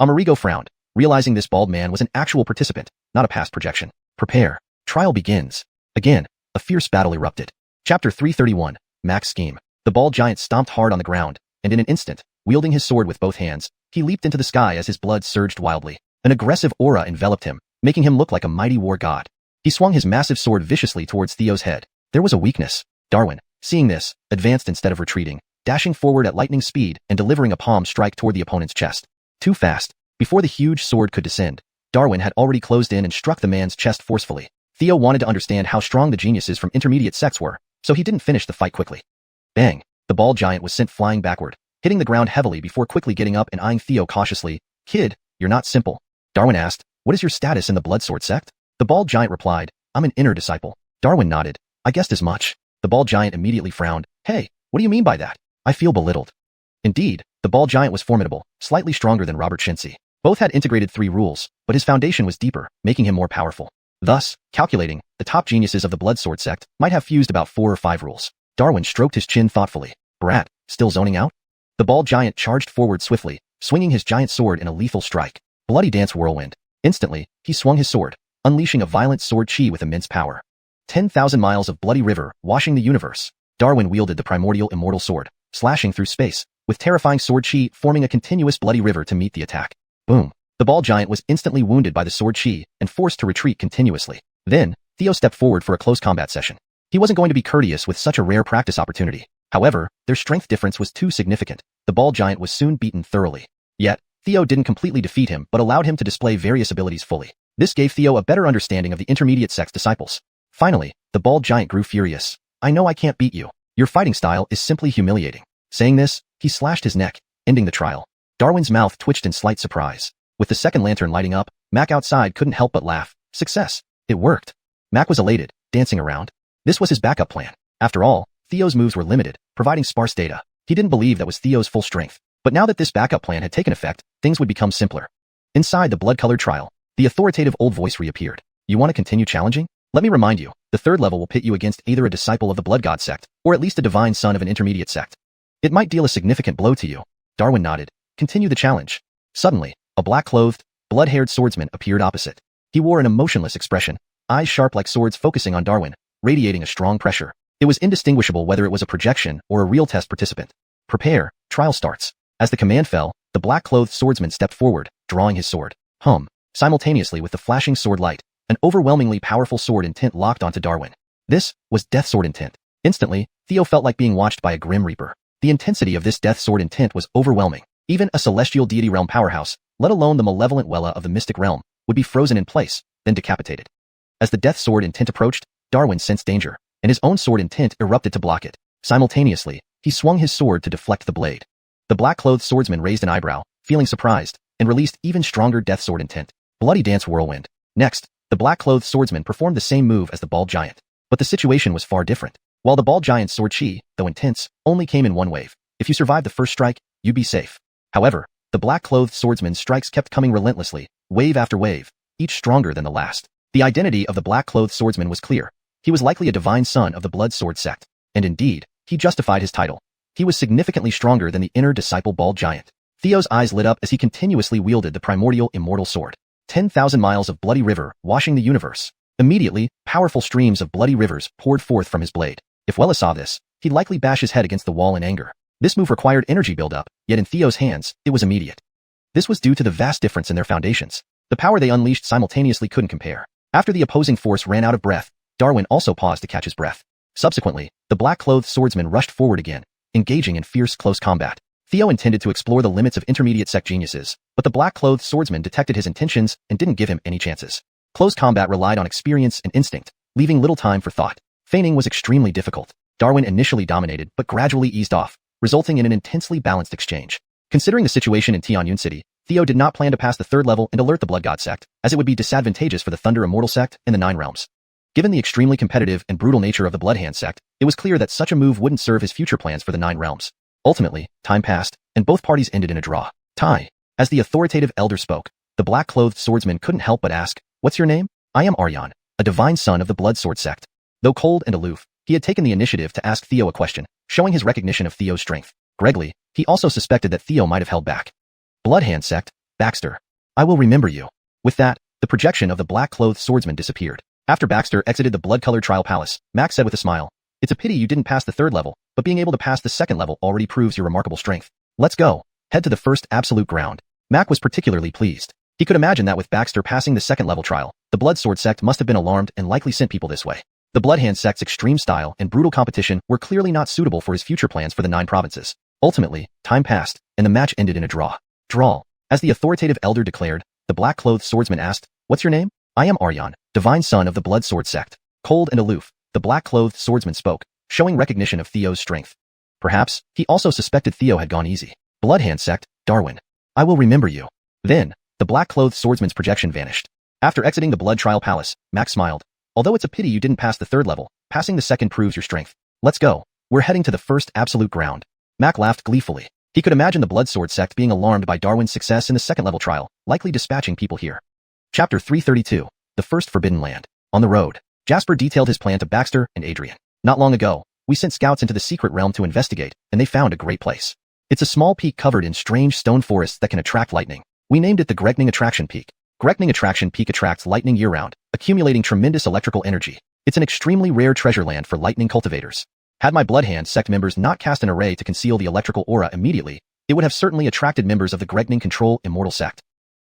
Amerigo frowned, realizing this bald man was an actual participant, not a past projection. Prepare. Trial begins. Again, a fierce battle erupted. Chapter 331, Mac's Scheme. The bald giant stomped hard on the ground, and in an instant, wielding his sword with both hands, he leaped into the sky as his blood surged wildly. An aggressive aura enveloped him, making him look like a mighty war god. He swung his massive sword viciously towards Theo's head. There was a weakness. Darwin, seeing this, advanced instead of retreating, dashing forward at lightning speed and delivering a palm strike toward the opponent's chest. Too fast. Before the huge sword could descend, Darwin had already closed in and struck the man's chest forcefully. Theo wanted to understand how strong the geniuses from intermediate sects were, so he didn't finish the fight quickly. Bang! The bald giant was sent flying backward, hitting the ground heavily before quickly getting up and eyeing Theo cautiously. "Kid, you're not simple." Darwin asked, "What is your status in the Blood Sword sect?" The bald giant replied, "I'm an inner disciple." Darwin nodded. "I guessed as much." The bald giant immediately frowned. "Hey, what do you mean by that? I feel belittled." Indeed, the bald giant was formidable, slightly stronger than Robert Shinsey. Both had integrated 3 rules, but his foundation was deeper, making him more powerful. Thus, calculating, the top geniuses of the Blood Sword sect might have fused about 4 or 5 rules. Darwin stroked his chin thoughtfully. "Brat, still zoning out?" The bald giant charged forward swiftly, swinging his giant sword in a lethal strike. Bloody dance whirlwind. Instantly, he swung his sword, unleashing a violent sword chi with immense power. 10,000 miles of bloody river, washing the universe. Darwin wielded the primordial immortal sword, slashing through space, with terrifying sword chi forming a continuous bloody river to meet the attack. Boom. The bald giant was instantly wounded by the sword chi and forced to retreat continuously. Then, Theo stepped forward for a close combat session. He wasn't going to be courteous with such a rare practice opportunity. However, their strength difference was too significant. The bald giant was soon beaten thoroughly. Yet, Theo didn't completely defeat him but allowed him to display various abilities fully. This gave Theo a better understanding of the intermediate sect's disciples. Finally, the bald giant grew furious. "I know I can't beat you. Your fighting style is simply humiliating." Saying this, he slashed his neck, ending the trial. Darwin's mouth twitched in slight surprise. With the second lantern lighting up, Mac outside couldn't help but laugh. Success. It worked. Mac was elated, dancing around. This was his backup plan. After all, Theo's moves were limited, providing sparse data. He didn't believe that was Theo's full strength. But now that this backup plan had taken effect, things would become simpler. Inside the blood-colored trial, the authoritative old voice reappeared. "You want to continue challenging? Let me remind you, the third level will pit you against either a disciple of the Blood God sect, or at least a divine son of an intermediate sect. It might deal a significant blow to you." Darwin nodded. "Continue the challenge." Suddenly, a black-clothed, blood-haired swordsman appeared opposite. He wore an emotionless expression, eyes sharp like swords focusing on Darwin, radiating a strong pressure. It was indistinguishable whether it was a projection or a real test participant. "Prepare, trial starts." As the command fell, the black-clothed swordsman stepped forward, drawing his sword. Simultaneously with the flashing sword light, an overwhelmingly powerful sword intent locked onto Darwin. This was Death Sword intent. Instantly, Theo felt like being watched by a grim reaper. The intensity of this Death Sword intent was overwhelming. Even a celestial deity realm powerhouse, let alone the malevolent Wella of the mystic realm, would be frozen in place, then decapitated. As the Death Sword intent approached, Darwin sensed danger, and his own sword intent erupted to block it. Simultaneously, he swung his sword to deflect the blade. The black-clothed swordsman raised an eyebrow, feeling surprised, and released even stronger Death Sword intent. Bloody dance whirlwind. Next, the black-clothed swordsman performed the same move as the bald giant. But the situation was far different. While the bald giant's sword chi, though intense, only came in one wave. If you survived the first strike, you'd be safe. However, the black-clothed swordsman's strikes kept coming relentlessly, wave after wave, each stronger than the last. The identity of the black-clothed swordsman was clear. He was likely a divine son of the blood sword sect. And indeed, he justified his title. He was significantly stronger than the inner disciple bald giant. Theo's eyes lit up as he continuously wielded the primordial immortal sword. 10,000 miles of bloody river washing the universe. Immediately, powerful streams of bloody rivers poured forth from his blade. If Wella saw this, he'd likely bash his head against the wall in anger. This move required energy buildup, yet in Theo's hands, it was immediate. This was due to the vast difference in their foundations. The power they unleashed simultaneously couldn't compare. After the opposing force ran out of breath, Darwin also paused to catch his breath. Subsequently, the black-clothed swordsman rushed forward again, engaging in fierce close combat. Theo intended to explore the limits of intermediate sect geniuses, but the black-clothed swordsman detected his intentions and didn't give him any chances. Close combat relied on experience and instinct, leaving little time for thought. Feigning was extremely difficult. Darwin initially dominated but gradually eased off, resulting in an intensely balanced exchange. Considering the situation in Tianyun City, Theo did not plan to pass the third level and alert the Blood God sect, as it would be disadvantageous for the Thunder Immortal sect and the Nine Realms. Given the extremely competitive and brutal nature of the Bloodhand sect, it was clear that such a move wouldn't serve his future plans for the Nine Realms. Ultimately, time passed, and both parties ended in a draw. Tie. As the authoritative elder spoke, the black-clothed swordsman couldn't help but ask, "What's your name?" "I am Aryan, a divine son of the Blood Sword sect." Though cold and aloof, he had taken the initiative to ask Theo a question, showing his recognition of Theo's strength. Gregly, he also suspected that Theo might have held back. "Bloodhand sect, Baxter. I will remember you." With that, the projection of the black-clothed swordsman disappeared. After Baxter exited the blood-colored trial palace, Max said with a smile, "It's a pity you didn't pass the third level, but being able to pass the second level already proves your remarkable strength. Let's go. Head to the first absolute ground." Mac was particularly pleased. He could imagine that with Baxter passing the second level trial, the Blood Sword sect must have been alarmed and likely sent people this way. The Bloodhand sect's extreme style and brutal competition were clearly not suitable for his future plans for the 9 provinces. Ultimately, time passed, and the match ended in a draw. Draw. As the authoritative elder declared, the black-clothed swordsman asked, "What's your name?" "I am Aryan, divine son of the Blood Sword sect." Cold and aloof, the black-clothed swordsman spoke, showing recognition of Theo's strength. Perhaps, he also suspected Theo had gone easy. "Bloodhand sect, Darwin. I will remember you." Then, the black-clothed swordsman's projection vanished. After exiting the blood trial palace, Max smiled. "Although it's a pity you didn't pass the third level, passing the second proves your strength. Let's go. We're heading to the first absolute ground." Mac laughed gleefully. He could imagine the Blood Sword sect being alarmed by Darwin's success in the second level trial, likely dispatching people here. Chapter 332, The First Forbidden Land. On the road, Jasper detailed his plan to Baxter and Adrian. "Not long ago, we sent scouts into the secret realm to investigate, and they found a great place. It's a small peak covered in strange stone forests that can attract lightning. We named it the Gregning Attraction Peak. Gregning Attraction Peak attracts lightning year-round, accumulating tremendous electrical energy. It's an extremely rare treasure land for lightning cultivators. Had my Bloodhand sect members not cast an array to conceal the electrical aura immediately, it would have certainly attracted members of the Gregning Control Immortal sect.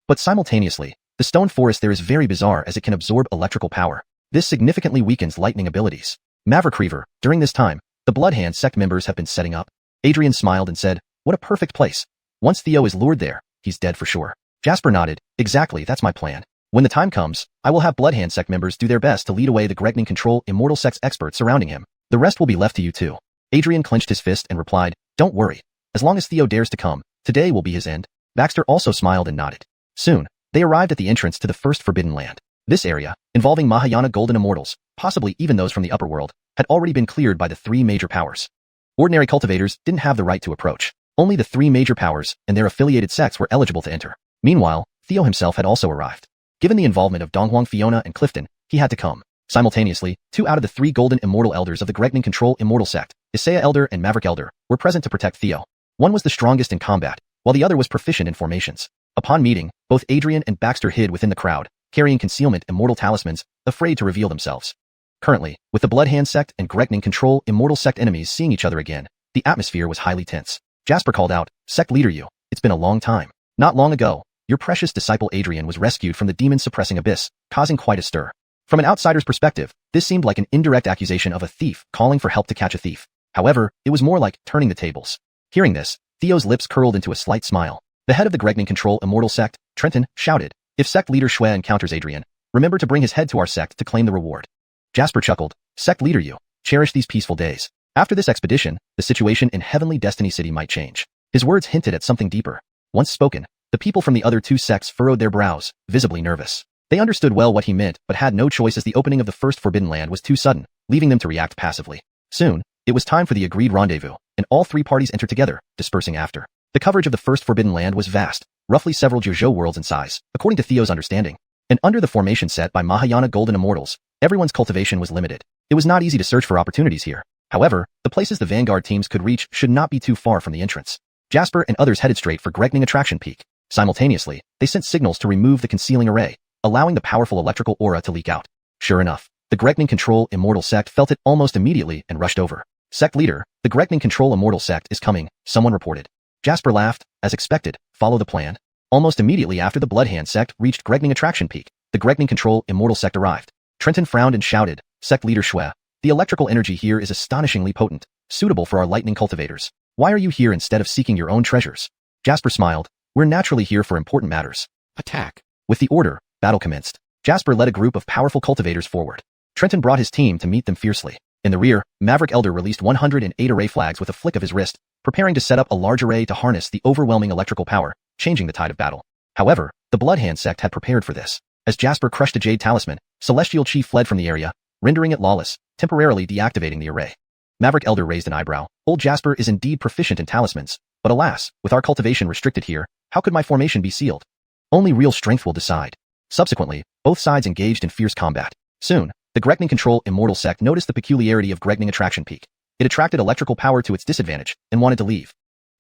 But simultaneously, the stone forest there is very bizarre as it can absorb electrical power. This significantly weakens lightning abilities. Maverick Reaver, during this time, the Bloodhand sect members have been setting up." Adrian smiled and said, "What a perfect place. Once Theo is lured there, he's dead for sure." Jasper nodded. "Exactly, that's my plan. When the time comes, I will have Bloodhand sect members do their best to lead away the Gregning Control Immortal sect's experts surrounding him. The rest will be left to you too." Adrian clenched his fist and replied, "Don't worry. As long as Theo dares to come, today will be his end." Baxter also smiled and nodded. Soon, they arrived at the entrance to the first Forbidden Land. This area, involving Mahayana Golden Immortals, possibly even those from the upper world, had already been cleared by the 3 major powers. Ordinary cultivators didn't have the right to approach. Only the 3 major powers and their affiliated sects were eligible to enter. Meanwhile, Theo himself had also arrived. Given the involvement of Donghuang, Fiona, and Clifton, he had to come. Simultaneously, 2 out of the 3 Golden Immortal Elders of the Gregning Control Immortal sect, Isaiah Elder and Maverick Elder, were present to protect Theo. One was the strongest in combat, while the other was proficient in formations. Upon meeting, both Adrian and Baxter hid within the crowd, carrying concealment immortal talismans, afraid to reveal themselves. Currently, with the Bloodhand sect and Gregning Control Immortal sect enemies seeing each other again, the atmosphere was highly tense. Jasper called out, "Sect leader you, it's been a long time. Not long ago, your precious disciple Adrian was rescued from the demon-suppressing abyss, causing quite a stir." From an outsider's perspective, this seemed like an indirect accusation of a thief calling for help to catch a thief. However, it was more like turning the tables. Hearing this, Theo's lips curled into a slight smile. The head of the Gregning Control Immortal sect, Trenton, shouted, "If sect leader Shui encounters Adrian, remember to bring his head to our sect to claim the reward." Jasper chuckled, "Sect leader you, cherish these peaceful days. After this expedition, the situation in Heavenly Destiny City might change." His words hinted at something deeper. Once spoken, the people from the other 2 sects furrowed their brows, visibly nervous. They understood well what he meant, but had no choice as the opening of the first Forbidden Land was too sudden, leaving them to react passively. Soon, it was time for the agreed rendezvous, and all three parties entered together, dispersing after. The coverage of the first Forbidden Land was vast, roughly several Jojo worlds in size, according to Theo's understanding. And under the formation set by Mahayana Golden Immortals, everyone's cultivation was limited. It was not easy to search for opportunities here. However, the places the Vanguard teams could reach should not be too far from the entrance. Jasper and others headed straight for Gregning Attraction Peak. Simultaneously, they sent signals to remove the concealing array, allowing the powerful electrical aura to leak out. Sure enough, the Gregning Control Immortal Sect felt it almost immediately and rushed over. Sect leader, the Gregning Control Immortal Sect is coming, someone reported. Jasper laughed, as expected, follow the plan. Almost immediately after the Bloodhand Sect reached Gregning Attraction Peak, the Gregning Control Immortal Sect arrived. Trenton frowned and shouted, Sect leader Shue, the electrical energy here is astonishingly potent, suitable for our lightning cultivators. Why are you here instead of seeking your own treasures? Jasper smiled, we're naturally here for important matters. Attack. With the order, battle commenced. Jasper led a group of powerful cultivators forward. Trenton brought his team to meet them fiercely. In the rear, Maverick Elder released 108 array flags with a flick of his wrist, preparing to set up a large array to harness the overwhelming electrical power, changing the tide of battle. However, the Bloodhand Sect had prepared for this. As Jasper crushed a Jade Talisman, Celestial Chi fled from the area, rendering it lawless, temporarily deactivating the array. Maverick Elder raised an eyebrow. Old Jasper is indeed proficient in talismans, but alas, with our cultivation restricted here, how could my formation be sealed? Only real strength will decide. Subsequently, both sides engaged in fierce combat. Soon, the Gregning Control Immortal Sect noticed the peculiarity of Gregning Attraction Peak. It attracted electrical power to its disadvantage, and wanted to leave.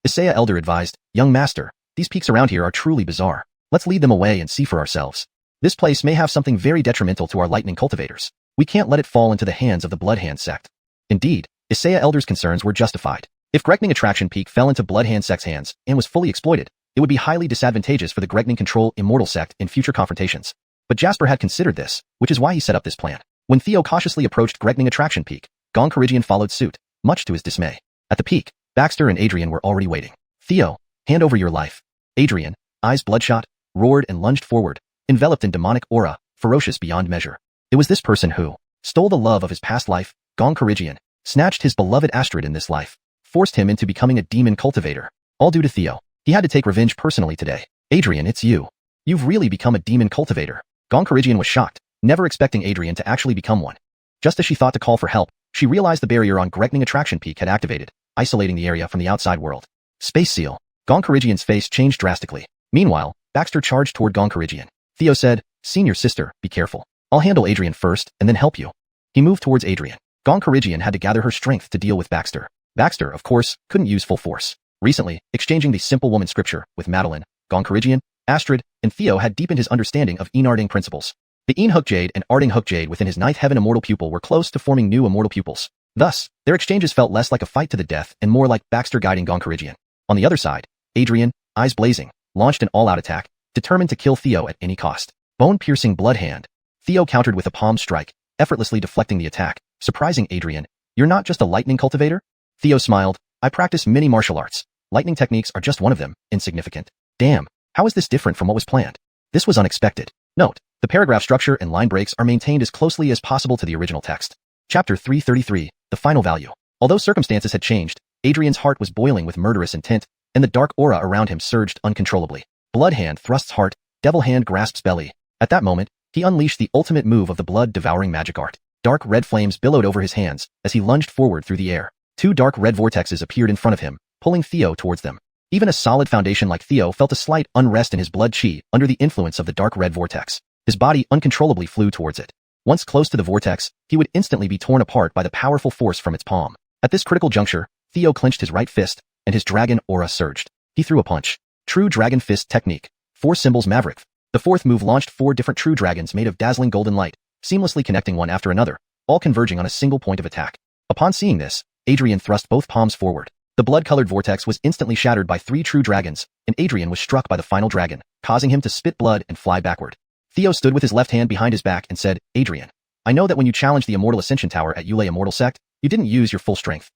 Isaiah Elder advised, young master, these peaks around here are truly bizarre. Let's lead them away and see for ourselves. This place may have something very detrimental to our lightning cultivators. We can't let it fall into the hands of the Bloodhand Sect. Indeed, Isaiah Elder's concerns were justified. If Gregning Attraction Peak fell into Bloodhand Sect's hands and was fully exploited, it would be highly disadvantageous for the Gregning Control Immortal Sect in future confrontations. But Jasper had considered this, which is why he set up this plan. When Theo cautiously approached Gregning Attraction Peak, Gong Karigian followed suit, much to his dismay. At the peak, Baxter and Adrian were already waiting. Theo, hand over your life. Adrian, eyes bloodshot, roared and lunged forward, enveloped in demonic aura, ferocious beyond measure. It was this person who stole the love of his past life, Gong Karigian, snatched his beloved Astrid in this life, forced him into becoming a demon cultivator. All due to Theo. He had to take revenge personally today. Adrian, it's you. You've really become a demon cultivator. Gong Karigian was shocked, never expecting Adrian to actually become one. Just as she thought to call for help, she realized the barrier on Gregning Attraction Peak had activated, isolating the area from the outside world. Space seal. Gong Karigian's face changed drastically. Meanwhile, Baxter charged toward Gong Karigian. Theo said, Senior sister, be careful. I'll handle Adrian first and then help you. He moved towards Adrian. Gong Karigian had to gather her strength to deal with Baxter. Baxter, of course, couldn't use full force. Recently, exchanging the Simple Woman scripture with Madeline, Gong Karigian, Astrid, and Theo had deepened his understanding of Enarding principles. The Hook Jade and Arding Hook Jade within his ninth heaven immortal pupil were close to forming new immortal pupils. Thus, their exchanges felt less like a fight to the death and more like Baxter guiding Gong Karigian. On the other side, Adrian, eyes blazing, launched an all-out attack, determined to kill Theo at any cost. Bone-piercing blood hand. Theo countered with a palm strike, effortlessly deflecting the attack, surprising Adrian. You're not just a lightning cultivator? Theo smiled. I practice many martial arts. Lightning techniques are just one of them, insignificant. Damn, how is this different from what was planned? This was unexpected. Note, the paragraph structure and line breaks are maintained as closely as possible to the original text. Chapter 333, The Final Value. Although circumstances had changed, Adrian's heart was boiling with murderous intent, and the dark aura around him surged uncontrollably. Blood hand thrusts heart, devil hand grasps belly. At that moment, he unleashed the ultimate move of the blood-devouring magic art. Dark red flames billowed over his hands as he lunged forward through the air. Two dark red vortexes appeared in front of him, pulling Theo towards them. Even a solid foundation like Theo felt a slight unrest in his blood chi under the influence of the dark red vortex. His body uncontrollably flew towards it. Once close to the vortex, he would instantly be torn apart by the powerful force from its palm. At this critical juncture, Theo clenched his right fist, and his dragon aura surged. He threw a punch. True Dragon Fist Technique. 4 symbols Maverick. The fourth move launched 4 different true dragons made of dazzling golden light, seamlessly connecting one after another, all converging on a single point of attack. Upon seeing this, Adrian thrust both palms forward. The blood-colored vortex was instantly shattered by 3 true dragons, and Adrian was struck by the final dragon, causing him to spit blood and fly backward. Theo stood with his left hand behind his back and said, Adrian, I know that when you challenged the Immortal Ascension Tower at Yulei Immortal Sect, you didn't use your full strength.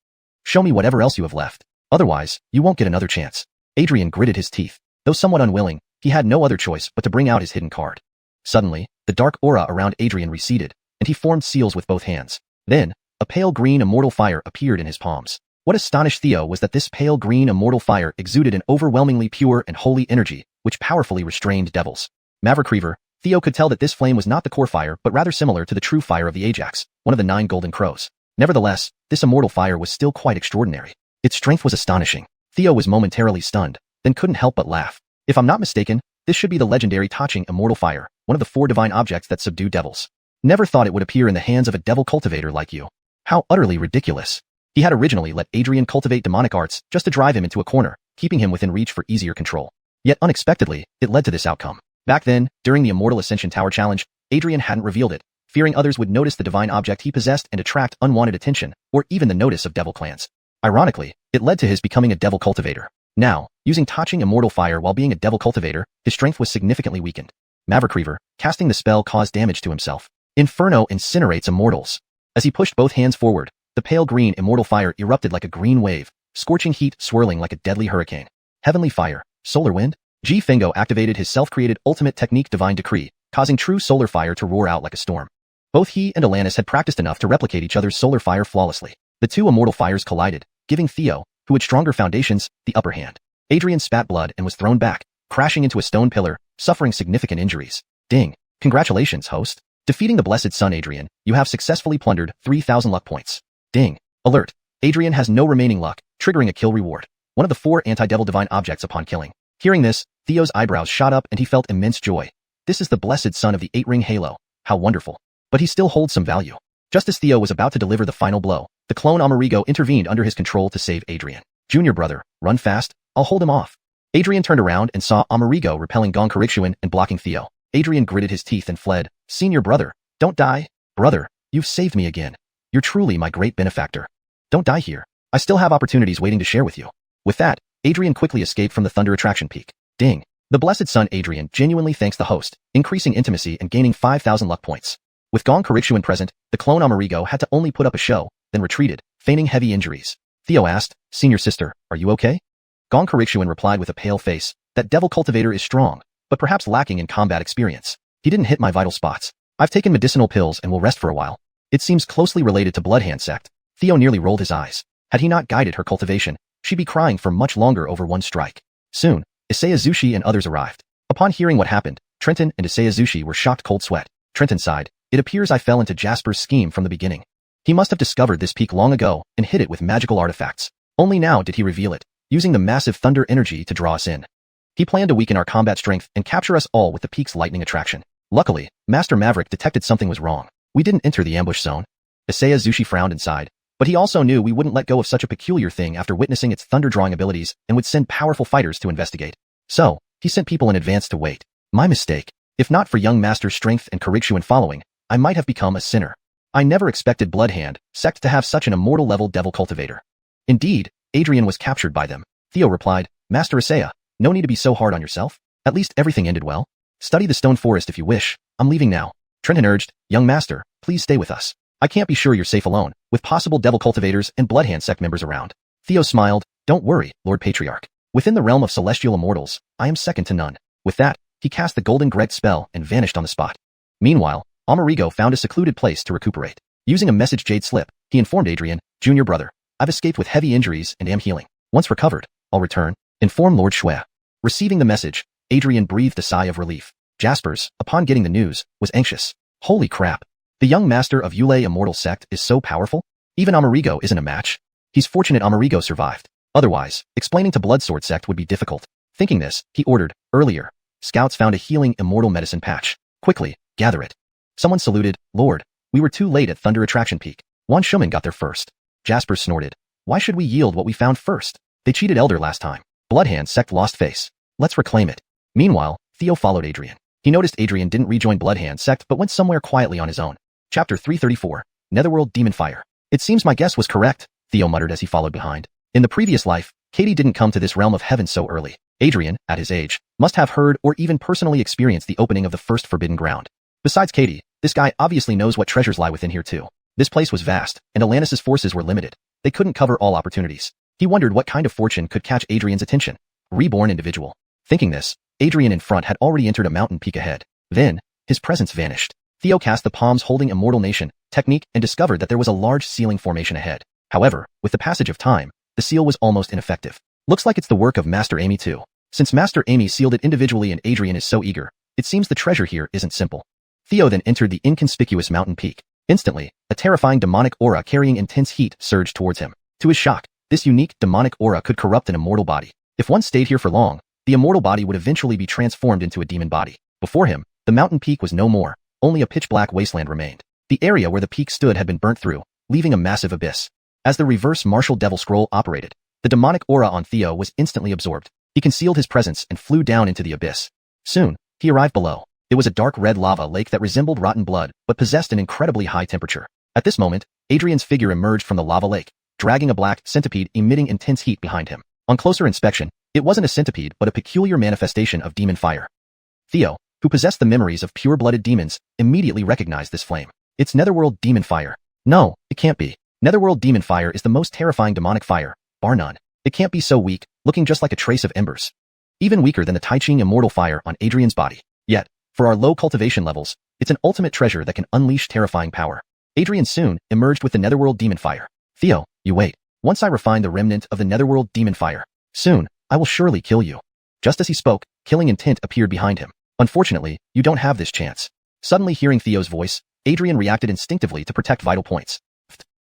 Show me whatever else you have left. Otherwise, you won't get another chance. Adrian gritted his teeth. Though somewhat unwilling, he had no other choice but to bring out his hidden card. Suddenly, the dark aura around Adrian receded, and he formed seals with both hands. Then, a pale green immortal fire appeared in his palms. What astonished Theo was that this pale green immortal fire exuded an overwhelmingly pure and holy energy, which powerfully restrained devils. Maverick Reaver, Theo could tell that this flame was not the core fire but rather similar to the true fire of the Ajax, one of the 9 golden crows. Nevertheless, this immortal fire was still quite extraordinary. Its strength was astonishing. Theo was momentarily stunned, then couldn't help but laugh. If I'm not mistaken, this should be the legendary Taching immortal fire, one of the 4 divine objects that subdue devils. Never thought it would appear in the hands of a devil cultivator like you. How utterly ridiculous. He had originally let Adrian cultivate demonic arts just to drive him into a corner, keeping him within reach for easier control. Yet unexpectedly, it led to this outcome. Back then, during the Immortal Ascension Tower challenge, Adrian hadn't revealed it, fearing others would notice the divine object he possessed and attract unwanted attention, or even the notice of devil clans. Ironically, it led to his becoming a devil cultivator. Now, using Taching immortal fire while being a devil cultivator, his strength was significantly weakened. Maverick Reaver, casting the spell caused damage to himself. Inferno incinerates immortals. As he pushed both hands forward, the pale green immortal fire erupted like a green wave, scorching heat swirling like a deadly hurricane. Heavenly Fire, Solar Wind? G. Fingo activated his self-created ultimate technique Divine Decree, causing true solar fire to roar out like a storm. Both he and Alanis had practiced enough to replicate each other's solar fire flawlessly. The 2 immortal fires collided, giving Theo, who had stronger foundations, the upper hand. Adrian spat blood and was thrown back, crashing into a stone pillar, suffering significant injuries. Ding. Congratulations, host. Defeating the Blessed Sun Adrian, you have successfully plundered 3,000 luck points. Ding. Alert. Adrian has no remaining luck, triggering a kill reward. One of the 4 anti-devil divine objects upon killing. Hearing this, Theo's eyebrows shot up and he felt immense joy. This is the Blessed Sun of the 8-ring halo. How wonderful. But he still holds some value. Just as Theo was about to deliver the final blow, the clone Amerigo intervened under his control to save Adrian. Junior brother, run fast, I'll hold him off. Adrian turned around and saw Amerigo repelling Gong Kariksuin and blocking Theo. Adrian gritted his teeth and fled. Senior brother, don't die. Brother, you've saved me again. You're truly my great benefactor. Don't die here. I still have opportunities waiting to share with you. With that, Adrian quickly escaped from the Thunder Attraction Peak. Ding. The Blessed Sun Adrian genuinely thanks the host, increasing intimacy and gaining 5,000 luck points. With Gong Kariksuin present, the clone Amerigo had to only put up a show, then retreated, feigning heavy injuries. Theo asked, Senior sister, are you okay? Gong Kariksuin replied with a pale face, that devil cultivator is strong, but perhaps lacking in combat experience. He didn't hit my vital spots. I've taken medicinal pills and will rest for a while. It seems closely related to Bloodhand sect. Theo nearly rolled his eyes. Had he not guided her cultivation, she'd be crying for much longer over one strike. Soon, Isayazushi and others arrived. Upon hearing what happened, Trenton and Isayazushi were shocked cold sweat. Trenton sighed, it appears I fell into Jasper's scheme from the beginning. He must have discovered this peak long ago and hid it with magical artifacts. Only now did he reveal it, using the massive thunder energy to draw us in. He planned to weaken our combat strength and capture us all with the peak's lightning attraction. Luckily, Master Maverick detected something was wrong. We didn't enter the ambush zone. Isayazushi frowned and sighed, but he also knew we wouldn't let go of such a peculiar thing after witnessing its thunder-drawing abilities and would send powerful fighters to investigate. So, he sent people in advance to wait. My mistake. If not for young Master's strength and Kariksuin following, I might have become a sinner. I never expected Bloodhand sect to have such an immortal-level devil cultivator. Indeed, Adrian was captured by them. Theo replied, Master Isaiah, no need to be so hard on yourself. At least everything ended well. Study the stone forest if you wish. I'm leaving now. Trenton urged, Young Master, please stay with us. I can't be sure you're safe alone, with possible devil cultivators and Bloodhand sect members around. Theo smiled, Don't worry, Lord Patriarch. Within the realm of celestial immortals, I am second to none. With that, he cast the Golden Greg spell and vanished on the spot. Meanwhile, Amerigo found a secluded place to recuperate. Using a message jade slip, he informed Adrian, Junior brother, I've escaped with heavy injuries and am healing. Once recovered, I'll return. Inform Lord Shui. Receiving the message, Adrian breathed a sigh of relief. Jaspers, upon getting the news, was anxious. Holy crap. The young master of Yulei Immortal Sect is so powerful? Even Amerigo isn't a match. He's fortunate Amerigo survived. Otherwise, explaining to Bloodsword Sect would be difficult. Thinking this, he ordered, earlier, scouts found a healing immortal medicine patch. Quickly, gather it. Someone saluted, Lord, we were too late at Thunder Attraction Peak. Juan Schumann got there first. Jasper snorted. Why should we yield what we found first? They cheated Elder last time. Bloodhand Sect lost face. Let's reclaim it. Meanwhile, Theo followed Adrian. He noticed Adrian didn't rejoin Bloodhand Sect but went somewhere quietly on his own. Chapter 334, Netherworld Demon Fire. It seems my guess was correct, Theo muttered as he followed behind. In the previous life, Katie didn't come to this realm of heaven so early. Adrian, at his age, must have heard or even personally experienced the opening of the first forbidden ground. Besides Katie, this guy obviously knows what treasures lie within here too. This place was vast, and Alanis' forces were limited. They couldn't cover all opportunities. He wondered what kind of fortune could catch Adrian's attention. Reborn individual. Thinking this, Adrian in front had already entered a mountain peak ahead. Then, his presence vanished. Theo cast the palms holding Immortal Nation technique and discovered that there was a large ceiling formation ahead. However, with the passage of time, the seal was almost ineffective. Looks like it's the work of Master Amy too. Since Master Amy sealed it individually and Adrian is so eager, it seems the treasure here isn't simple. Theo then entered the inconspicuous mountain peak. Instantly, a terrifying demonic aura carrying intense heat surged towards him. To his shock, this unique demonic aura could corrupt an immortal body. If one stayed here for long, the immortal body would eventually be transformed into a demon body. Before him, the mountain peak was no more, only a pitch-black wasteland remained. The area where the peak stood had been burnt through, leaving a massive abyss. As the reverse martial devil scroll operated, the demonic aura on Theo was instantly absorbed. He concealed his presence and flew down into the abyss. Soon, he arrived below. It was a dark red lava lake that resembled rotten blood, but possessed an incredibly high temperature. At this moment, Adrian's figure emerged from the lava lake, dragging a black centipede emitting intense heat behind him. On closer inspection, it wasn't a centipede but a peculiar manifestation of demon fire. Theo, who possessed the memories of pure-blooded demons, immediately recognized this flame. It's netherworld demon fire. No, it can't be. Netherworld demon fire is the most terrifying demonic fire, bar none. It can't be so weak, looking just like a trace of embers. Even weaker than the Tai Ching immortal fire on Adrian's body. Yet, for our low cultivation levels, it's an ultimate treasure that can unleash terrifying power. Adrian soon emerged with the netherworld demon fire. Theo, you wait. Once I refine the remnant of the netherworld demon fire, soon, I will surely kill you. Just as he spoke, killing intent appeared behind him. Unfortunately, you don't have this chance. Suddenly hearing Theo's voice, Adrian reacted instinctively to protect vital points.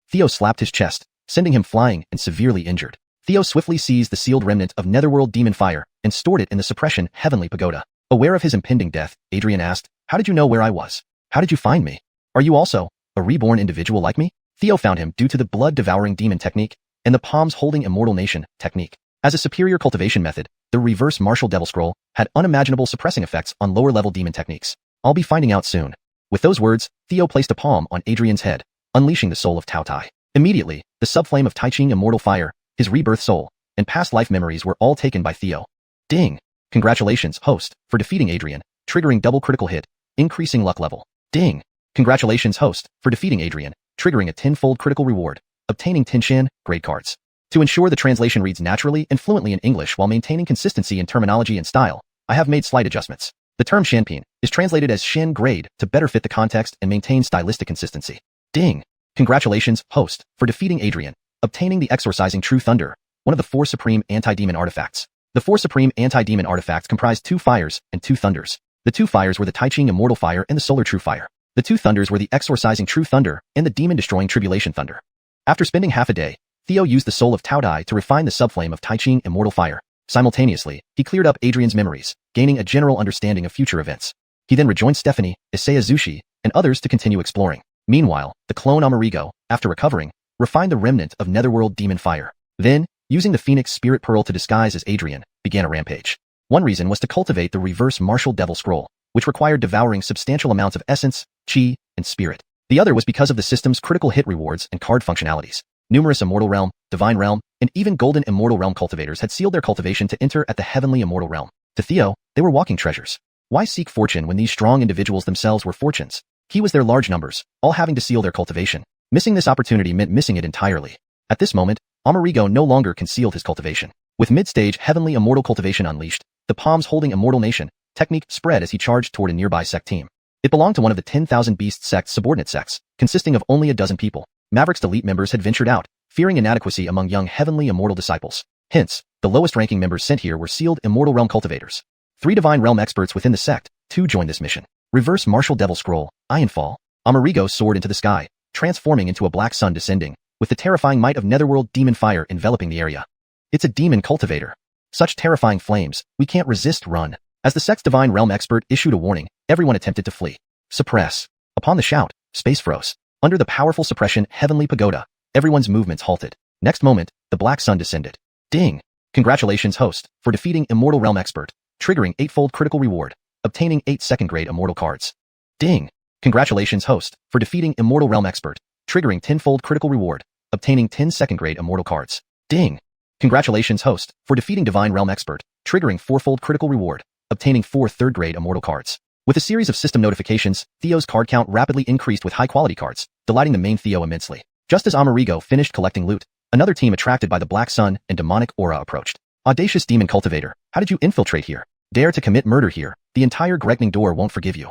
Theo slapped his chest, sending him flying and severely injured. Theo swiftly seized the sealed remnant of netherworld demon fire and stored it in the suppression heavenly pagoda. Aware of his impending death, Adrian asked, "How did you know where I was? How did you find me? Are you also a reborn individual like me?" Theo found him due to the blood-devouring demon technique and the palms holding immortal nation technique. As a superior cultivation method, the reverse martial devil scroll had unimaginable suppressing effects on lower-level demon techniques. I'll be finding out soon. With those words, Theo placed a palm on Adrian's head, unleashing the soul of Tao Tai. Immediately, the subflame of Tai Ching immortal fire, his rebirth soul, and past life memories were all taken by Theo. Ding! Congratulations, host, for defeating Adrian, triggering double critical hit, increasing luck level. Ding! Congratulations, host, for defeating Adrian, triggering a 10-fold critical reward, obtaining 10 Shan grade cards. To ensure the translation reads naturally and fluently in English while maintaining consistency in terminology and style, I have made slight adjustments. The term Shanpin is translated as Shan grade to better fit the context and maintain stylistic consistency. Ding! Congratulations, host, for defeating Adrian, obtaining the exorcising True Thunder, one of the 4 supreme anti-demon artifacts. The 4 supreme anti-demon artifacts comprised 2 fires and 2 thunders. The 2 fires were the Tai Ching immortal fire and the solar true fire. The 2 thunders were the exorcising True Thunder and the demon-destroying tribulation thunder. After spending half a day, Theo used the soul of Tao Tai to refine the subflame of Tai Ching immortal fire. Simultaneously, he cleared up Adrian's memories, gaining a general understanding of future events. He then rejoined Stephanie, Isaiah Zushi, and others to continue exploring. Meanwhile, the clone Amerigo, after recovering, refined the remnant of netherworld demon fire. Then, using the Phoenix Spirit Pearl to disguise as Adrian, began a rampage. One reason was to cultivate the reverse martial devil scroll, which required devouring substantial amounts of essence, chi, and spirit. The other was because of the system's critical hit rewards and card functionalities. Numerous Immortal Realm, Divine Realm, and even Golden Immortal Realm cultivators had sealed their cultivation to enter at the Heavenly Immortal Realm. To Theo, they were walking treasures. Why seek fortune when these strong individuals themselves were fortunes? Key was their large numbers, all having to seal their cultivation. Missing this opportunity meant missing it entirely. At this moment, Amerigo no longer concealed his cultivation. With mid-stage Heavenly Immortal cultivation unleashed, the palms holding Immortal Nation technique spread as he charged toward a nearby sect team. It belonged to one of the 10,000 Beast sect's subordinate sects, consisting of only a dozen people. Maverick's elite members had ventured out, fearing inadequacy among young Heavenly Immortal disciples. Hence, the lowest-ranking members sent here were sealed Immortal Realm cultivators. 3 Divine Realm experts within the sect, 2 joined this mission. Reverse Martial Devil Scroll, Ironfall. Amerigo soared into the sky, transforming into a black sun descending, with the terrifying might of netherworld demon fire enveloping the area. It's a demon cultivator. Such terrifying flames, we can't resist run. As the sect's Divine Realm expert issued a warning, everyone attempted to flee. Suppress. Upon the shout, space froze. Under the powerful suppression Heavenly Pagoda, everyone's movements halted. Next moment, the black sun descended. Ding! Congratulations, host, for defeating Immortal Realm expert, triggering 8-fold critical reward, obtaining 8 second-grade immortal cards. Ding! Congratulations, host, for defeating Immortal Realm expert, triggering 10-fold critical reward, obtaining 10 second-grade immortal cards. Ding! Congratulations, host, for defeating Divine Realm expert, triggering 4-fold critical reward, obtaining 4 third-grade immortal cards. With a series of system notifications, Theo's card count rapidly increased with high-quality cards, delighting the main Theo immensely. Just as Amerigo finished collecting loot, another team attracted by the Black Sun and demonic aura approached. Audacious demon cultivator, how did you infiltrate here? Dare to commit murder here, the entire Gregning door won't forgive you.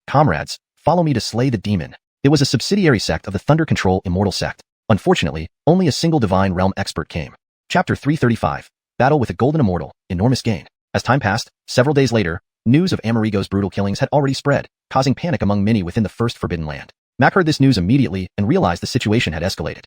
Comrades, follow me to slay the demon. It was a subsidiary sect of the Thunder Control Immortal sect. Unfortunately, only a single Divine Realm expert came. Chapter 335, Battle with a Golden Immortal, Enormous Gain. As time passed, several days later, news of Amerigo's brutal killings had already spread, causing panic among many within the First Forbidden Land. Mac heard this news immediately and realized the situation had escalated.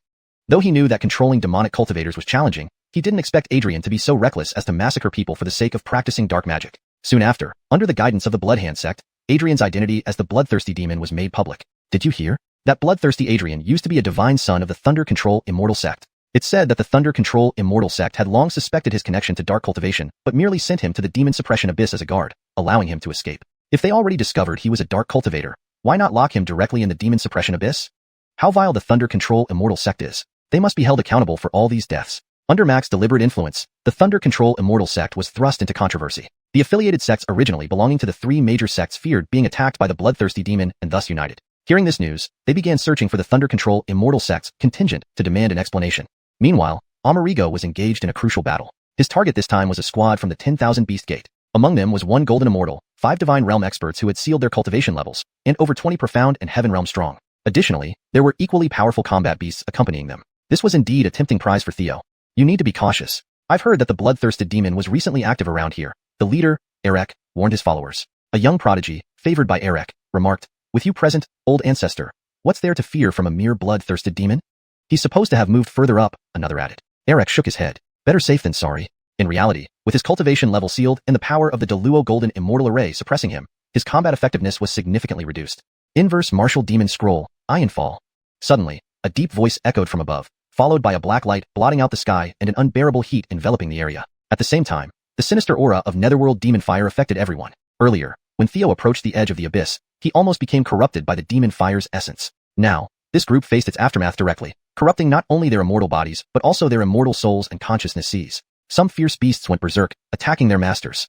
Though he knew that controlling demonic cultivators was challenging, he didn't expect Adrian to be so reckless as to massacre people for the sake of practicing dark magic. Soon after, under the guidance of the Bloodhand sect, Adrian's identity as the bloodthirsty demon was made public. Did you hear? That bloodthirsty Adrian used to be a divine son of the Thunder Control Immortal sect. It's said that the Thunder Control Immortal sect had long suspected his connection to dark cultivation, but merely sent him to the demon suppression abyss as a guard, allowing him to escape. If they already discovered he was a dark cultivator, why not lock him directly in the demon suppression abyss? How vile the Thunder Control Immortal sect is. They must be held accountable for all these deaths. Under Mac's deliberate influence, the Thunder Control Immortal sect was thrust into controversy. The affiliated sects originally belonging to the three major sects feared being attacked by the bloodthirsty demon and thus united. Hearing this news, they began searching for the Thunder Control Immortal sect's contingent to demand an explanation. Meanwhile, Amerigo was engaged in a crucial battle. His target this time was a squad from the 10,000 Beast Gate. Among them was one Golden Immortal, 5 Divine Realm experts who had sealed their cultivation levels, and over 20 Profound and Heaven Realm strong. Additionally, there were equally powerful combat beasts accompanying them. This was indeed a tempting prize for Theo. You need to be cautious. I've heard that the bloodthirsted demon was recently active around here. The leader, Erek, warned his followers. A young prodigy, favored by Erek, remarked, "With you present, old ancestor, what's there to fear from a mere bloodthirsted demon?" "He's supposed to have moved further up," another added. Erek shook his head. "Better safe than sorry." In reality, with his cultivation level sealed and the power of the Deluo Golden Immortal Array suppressing him, his combat effectiveness was significantly reduced. Inverse Martial Demon Scroll, Ironfall. Suddenly, a deep voice echoed from above, followed by a black light blotting out the sky and an unbearable heat enveloping the area. At the same time, the sinister aura of Netherworld demon fire affected everyone. Earlier, when Theo approached the edge of the abyss, he almost became corrupted by the demon fire's essence. Now, this group faced its aftermath directly, corrupting not only their immortal bodies, but also their immortal souls and consciousness seas. Some fierce beasts went berserk, attacking their masters.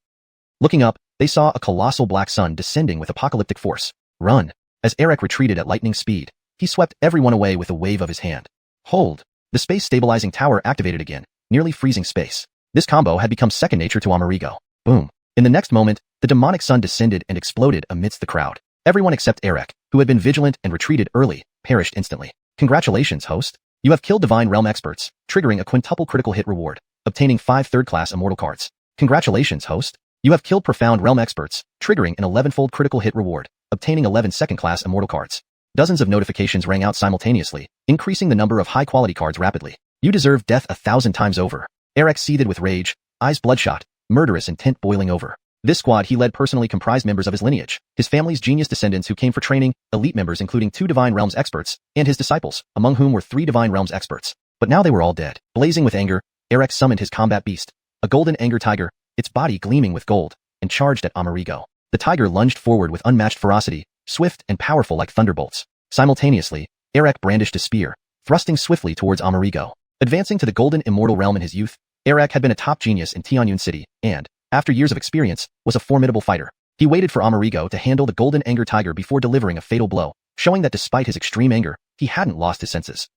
Looking up, they saw a colossal black sun descending with apocalyptic force. Run! As Erek retreated at lightning speed, he swept everyone away with a wave of his hand. Hold! The space-stabilizing tower activated again, nearly freezing space. This combo had become second nature to Amerigo. Boom! In the next moment, the demonic sun descended and exploded amidst the crowd. Everyone except Erek, who had been vigilant and retreated early, perished instantly. Congratulations, host! You have killed Divine Realm experts, triggering a quintuple critical hit reward, obtaining 5 third-class immortal cards. Congratulations, host! You have killed Profound Realm experts, triggering an 11-fold critical hit reward, obtaining 11 second-class immortal cards. Dozens of notifications rang out simultaneously, increasing the number of high-quality cards rapidly. You deserve death 1,000 times over. Erek seethed with rage, eyes bloodshot, murderous intent boiling over. This squad he led personally comprised members of his lineage, his family's genius descendants who came for training, elite members including 2 Divine Realms experts, and his disciples, among whom were 3 Divine Realms experts. But now they were all dead. Blazing with anger, Erek summoned his combat beast, a golden anger tiger, its body gleaming with gold, and charged at Amerigo. The tiger lunged forward with unmatched ferocity, swift and powerful like thunderbolts. Simultaneously, Erek brandished a spear, thrusting swiftly towards Amerigo. Advancing to the Golden Immortal Realm in his youth, Erek had been a top genius in Tianyun City, and, after years of experience, was a formidable fighter. He waited for Amerigo to handle the Golden Anger Tiger before delivering a fatal blow, showing that despite his extreme anger, he hadn't lost his senses.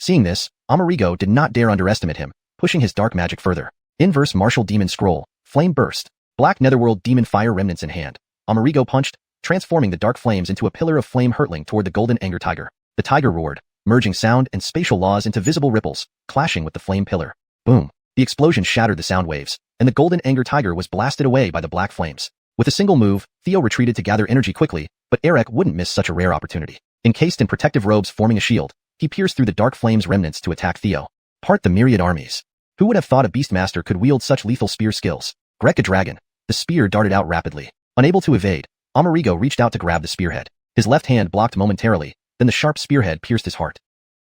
Seeing this, Amerigo did not dare underestimate him, pushing his dark magic further. Inverse Martial Demon Scroll, Flame Burst. Black Netherworld Demon Fire remnants in hand, Amerigo punched, transforming the dark flames into a pillar of flame hurtling toward the Golden Anger Tiger. The tiger roared, merging sound and spatial laws into visible ripples, clashing with the flame pillar. Boom! The explosion shattered the sound waves, and the Golden Anger Tiger was blasted away by the black flames. With a single move, Theo retreated to gather energy quickly, but Erek wouldn't miss such a rare opportunity. Encased in protective robes forming a shield, he pierced through the dark flames remnants to attack Theo. Part the myriad armies. Who would have thought a Beastmaster could wield such lethal spear skills? Greka Dragon. The spear darted out rapidly. Unable to evade, Amerigo reached out to grab the spearhead. His left hand blocked momentarily, then the sharp spearhead pierced his heart.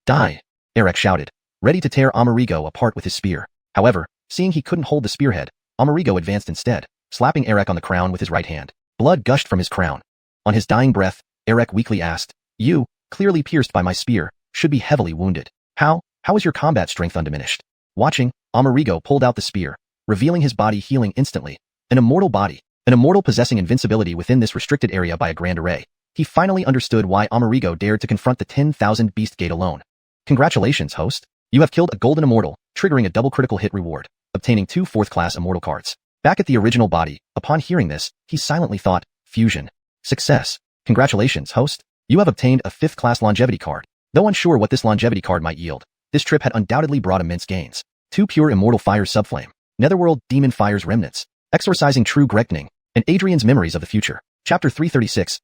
Die! Erek shouted, ready to tear Amerigo apart with his spear. However, seeing he couldn't hold the spearhead, Amerigo advanced instead, slapping Erek on the crown with his right hand. Blood gushed from his crown. On his dying breath, Erek weakly asked, "You, clearly pierced by my spear, should be heavily wounded. How is your combat strength undiminished?" Watching, Amerigo pulled out the spear, revealing his body healing instantly. An immortal body, an immortal possessing invincibility within this restricted area by a grand array. He finally understood why Amerigo dared to confront the 10,000 Beast Gate alone. Congratulations, host. You have killed a Golden Immortal, triggering a double critical hit reward, obtaining 2 4th-class immortal cards. Back at the original body, upon hearing this, he silently thought, fusion. Success. Congratulations, host. You have obtained a 5th-class longevity card. Though unsure what this longevity card might yield, this trip had undoubtedly brought immense gains. 2 pure immortal fires subflame, Netherworld demon fires remnants, exorcising true Grekning, and Adrian's memories of the future. Chapter 336,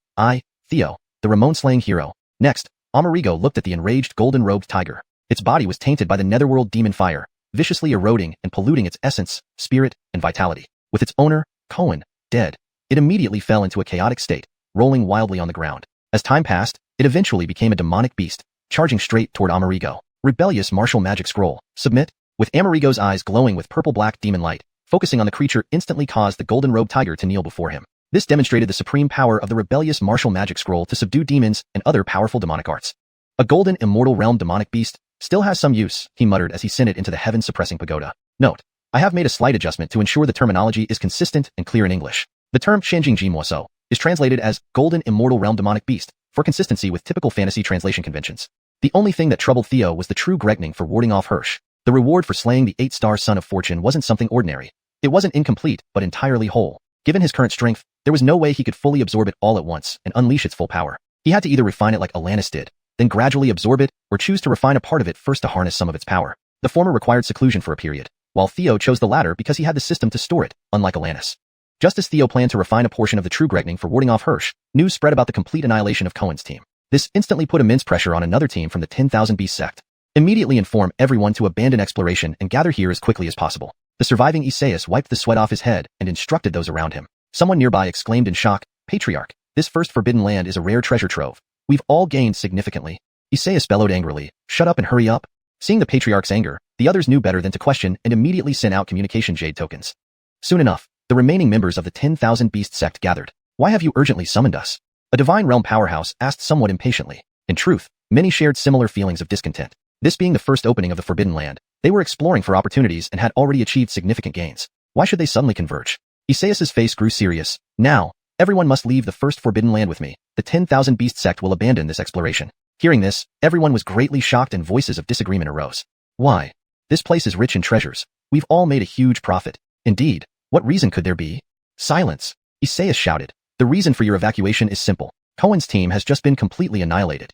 Theo, the Ramon-slaying hero. Next, Amerigo looked at the enraged golden-robed tiger. Its body was tainted by the netherworld demon fire, viciously eroding and polluting its essence, spirit, and vitality. With its owner, Koen, dead, it immediately fell into a chaotic state, rolling wildly on the ground. As time passed, it eventually became a demonic beast, charging straight toward Amerigo. Rebellious martial magic scroll. Submit. With Amerigo's eyes glowing with purple-black demon light, focusing on the creature instantly caused the golden-robed tiger to kneel before him. This demonstrated the supreme power of the rebellious martial magic scroll to subdue demons and other powerful demonic arts. A golden immortal realm demonic beast still has some use, he muttered as he sent it into the heaven-suppressing pagoda. Note: I have made a slight adjustment to ensure the terminology is consistent and clear in English. The term Shanjingjimoso is translated as golden immortal realm demonic beast for consistency with typical fantasy translation conventions. The only thing that troubled Theo was the true Gregning for warding off Hirsch. The reward for slaying the 8-star son of fortune wasn't something ordinary. It wasn't incomplete, but entirely whole. Given his current strength, there was no way he could fully absorb it all at once and unleash its full power. He had to either refine it like Alanis did, then gradually absorb it, or choose to refine a part of it first to harness some of its power. The former required seclusion for a period, while Theo chose the latter because he had the system to store it, unlike Alanis. Just as Theo planned to refine a portion of the true Gregning for warding off Hirsch, news spread about the complete annihilation of Cohen's team. This instantly put immense pressure on another team from the 10,000 Beast sect. Immediately inform everyone to abandon exploration and gather here as quickly as possible. The surviving Isaias wiped the sweat off his head and instructed those around him. Someone nearby exclaimed in shock, Patriarch, this first forbidden land is a rare treasure trove. We've all gained significantly. Isaias bellowed angrily, shut up and hurry up. Seeing the Patriarch's anger, the others knew better than to question and immediately sent out communication jade tokens. Soon enough, the remaining members of the 10,000 Beast sect gathered. Why have you urgently summoned us? A divine realm powerhouse asked somewhat impatiently. In truth, many shared similar feelings of discontent. This being the first opening of the Forbidden Land, they were exploring for opportunities and had already achieved significant gains. Why should they suddenly converge? Isaias's face grew serious. Now, everyone must leave the first Forbidden Land with me. The 10,000 Beast sect will abandon this exploration. Hearing this, everyone was greatly shocked and voices of disagreement arose. Why? This place is rich in treasures. We've all made a huge profit. Indeed, what reason could there be? Silence. Isaias shouted. The reason for your evacuation is simple. Cohen's team has just been completely annihilated.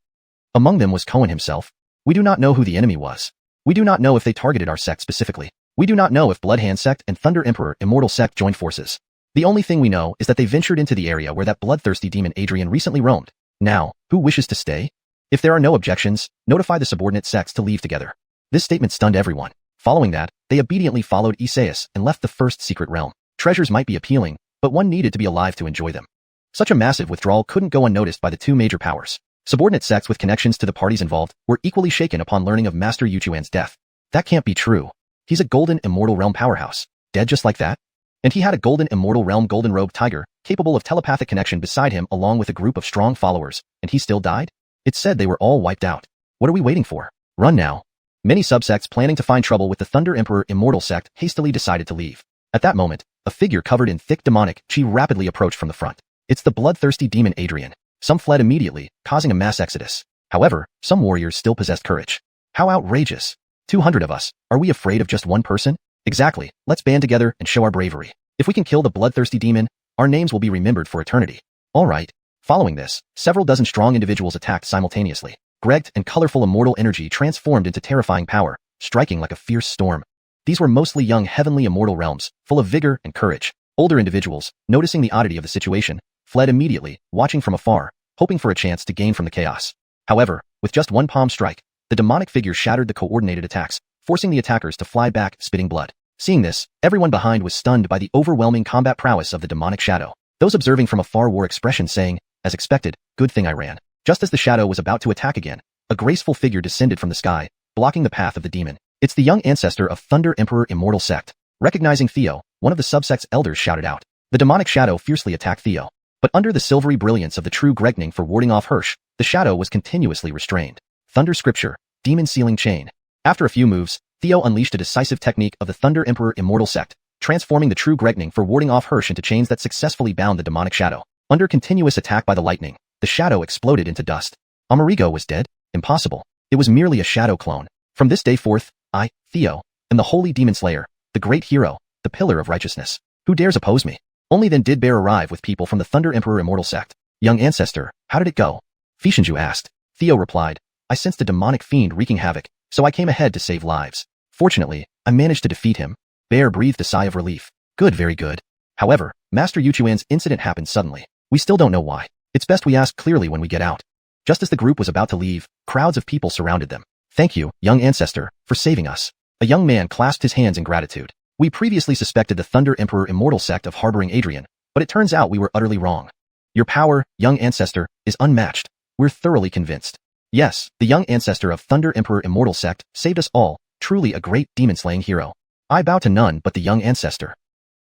Among them was Cohen himself. We do not know who the enemy was. We do not know if they targeted our sect specifically. We do not know if Bloodhand sect and Thunder Emperor Immortal sect joined forces. The only thing we know is that they ventured into the area where that bloodthirsty demon Adrian recently roamed. Now, who wishes to stay? If there are no objections, notify the subordinate sects to leave together. This statement stunned everyone. Following that, they obediently followed Isaias and left the first secret realm. Treasures might be appealing, but one needed to be alive to enjoy them. Such a massive withdrawal couldn't go unnoticed by the two major powers. Subordinate sects with connections to the parties involved were equally shaken upon learning of Master Yuchuan's death. That can't be true. He's a golden immortal realm powerhouse. Dead just like that? And he had a golden immortal realm golden robed tiger, capable of telepathic connection beside him along with a group of strong followers, and he still died? It said they were all wiped out. What are we waiting for? Run now. Many subsects planning to find trouble with the Thunder Emperor Immortal sect hastily decided to leave. At that moment, a figure covered in thick demonic chi rapidly approached from the front. It's the bloodthirsty demon Adrian. Some fled immediately, causing a mass exodus. However, some warriors still possessed courage. How outrageous. 200 of us. Are we afraid of just one person? Exactly. Let's band together and show our bravery. If we can kill the bloodthirsty demon, our names will be remembered for eternity. All right. Following this, several dozen strong individuals attacked simultaneously. Gregged and colorful immortal energy transformed into terrifying power, striking like a fierce storm. These were mostly young heavenly immortal realms, full of vigor and courage. Older individuals, noticing the oddity of the situation, fled immediately, watching from afar, hoping for a chance to gain from the chaos. However, with just one palm strike, the demonic figure shattered the coordinated attacks, forcing the attackers to fly back, spitting blood. Seeing this, everyone behind was stunned by the overwhelming combat prowess of the demonic shadow. Those observing from afar wore expressions saying, as expected, good thing I ran. Just as the shadow was about to attack again, a graceful figure descended from the sky, blocking the path of the demon. It's the young ancestor of Thunder Emperor Immortal sect. Recognizing Theo, one of the subsect's elders shouted out. The demonic shadow fiercely attacked Theo. But under the silvery brilliance of the true Gregning for warding off Hirsch, the shadow was continuously restrained. Thunder Scripture, Demon Sealing Chain. After a few moves, Theo unleashed a decisive technique of the Thunder Emperor Immortal sect, transforming the true Gregning for warding off Hirsch into chains that successfully bound the demonic shadow. Under continuous attack by the lightning, the shadow exploded into dust. Amerigo was dead? Impossible. It was merely a shadow clone. From this day forth, I, Theo, am the holy demon slayer, the great hero, the pillar of righteousness. Who dares oppose me? Only then did Bear arrive with people from the Thunder Emperor Immortal sect. Young ancestor, how did it go? Fishinju asked. Theo replied, I sensed a demonic fiend wreaking havoc, so I came ahead to save lives. Fortunately, I managed to defeat him. Bear breathed a sigh of relief. Good, very good. However, Master Yuchuan's incident happened suddenly. We still don't know why. It's best we ask clearly when we get out. Just as the group was about to leave, crowds of people surrounded them. Thank you, young ancestor, for saving us. A young man clasped his hands in gratitude. We previously suspected the Thunder Emperor Immortal sect of harboring Adrian, but it turns out we were utterly wrong. Your power, young ancestor, is unmatched. We're thoroughly convinced. Yes, the young ancestor of Thunder Emperor Immortal sect saved us all, truly a great demon-slaying hero. I bow to none but the young ancestor.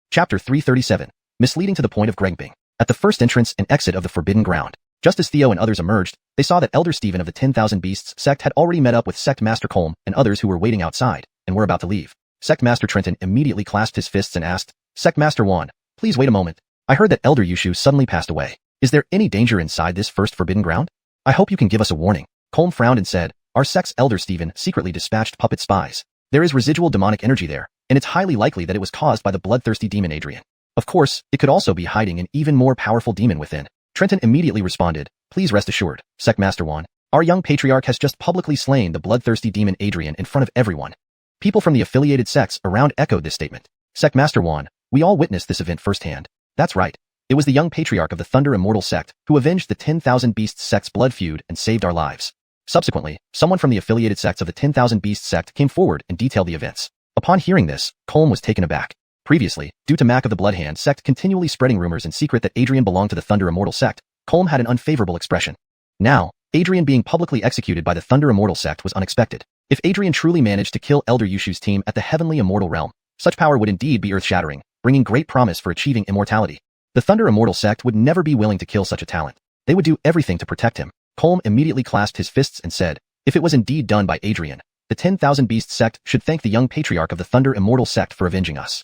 Chapter 337. Misleading to the point of Gregbing. At the first entrance and exit of the Forbidden Ground, just as Theo and others emerged, they saw that Elder Stephen of the 10,000 Beasts sect had already met up with Sect Master Colm and others who were waiting outside, and were about to leave. Sect Master Trenton immediately clasped his fists and asked, Sect Master Juan, please wait a moment. I heard that Elder Yushu suddenly passed away. Is there any danger inside this first Forbidden Ground? I hope you can give us a warning. Colm frowned and said, our sect's Elder Stephen secretly dispatched puppet spies. There is residual demonic energy there, and it's highly likely that it was caused by the bloodthirsty demon Adrian. Of course, it could also be hiding an even more powerful demon within. Trenton immediately responded, please rest assured, Sect Master Juan, our young patriarch has just publicly slain the bloodthirsty demon Adrian in front of everyone. People from the affiliated sects around echoed this statement. Sect Master Juan, we all witnessed this event firsthand. That's right. It was the young patriarch of the Thunder Immortal sect who avenged the 10,000 Beasts sect's blood feud and saved our lives. Subsequently, someone from the affiliated sects of the 10,000 Beasts sect came forward and detailed the events. Upon hearing this, Colm was taken aback. Previously, due to Mac of the Bloodhand sect continually spreading rumors in secret that Adrian belonged to the Thunder Immortal sect, Colm had an unfavorable expression. Now, Adrian being publicly executed by the Thunder Immortal sect was unexpected. If Adrian truly managed to kill Elder Yushu's team at the Heavenly Immortal Realm, such power would indeed be earth-shattering, bringing great promise for achieving immortality. The Thunder Immortal sect would never be willing to kill such a talent. They would do everything to protect him. Colm immediately clasped his fists and said, if it was indeed done by Adrian, the 10,000 Beasts sect should thank the young patriarch of the Thunder Immortal sect for avenging us.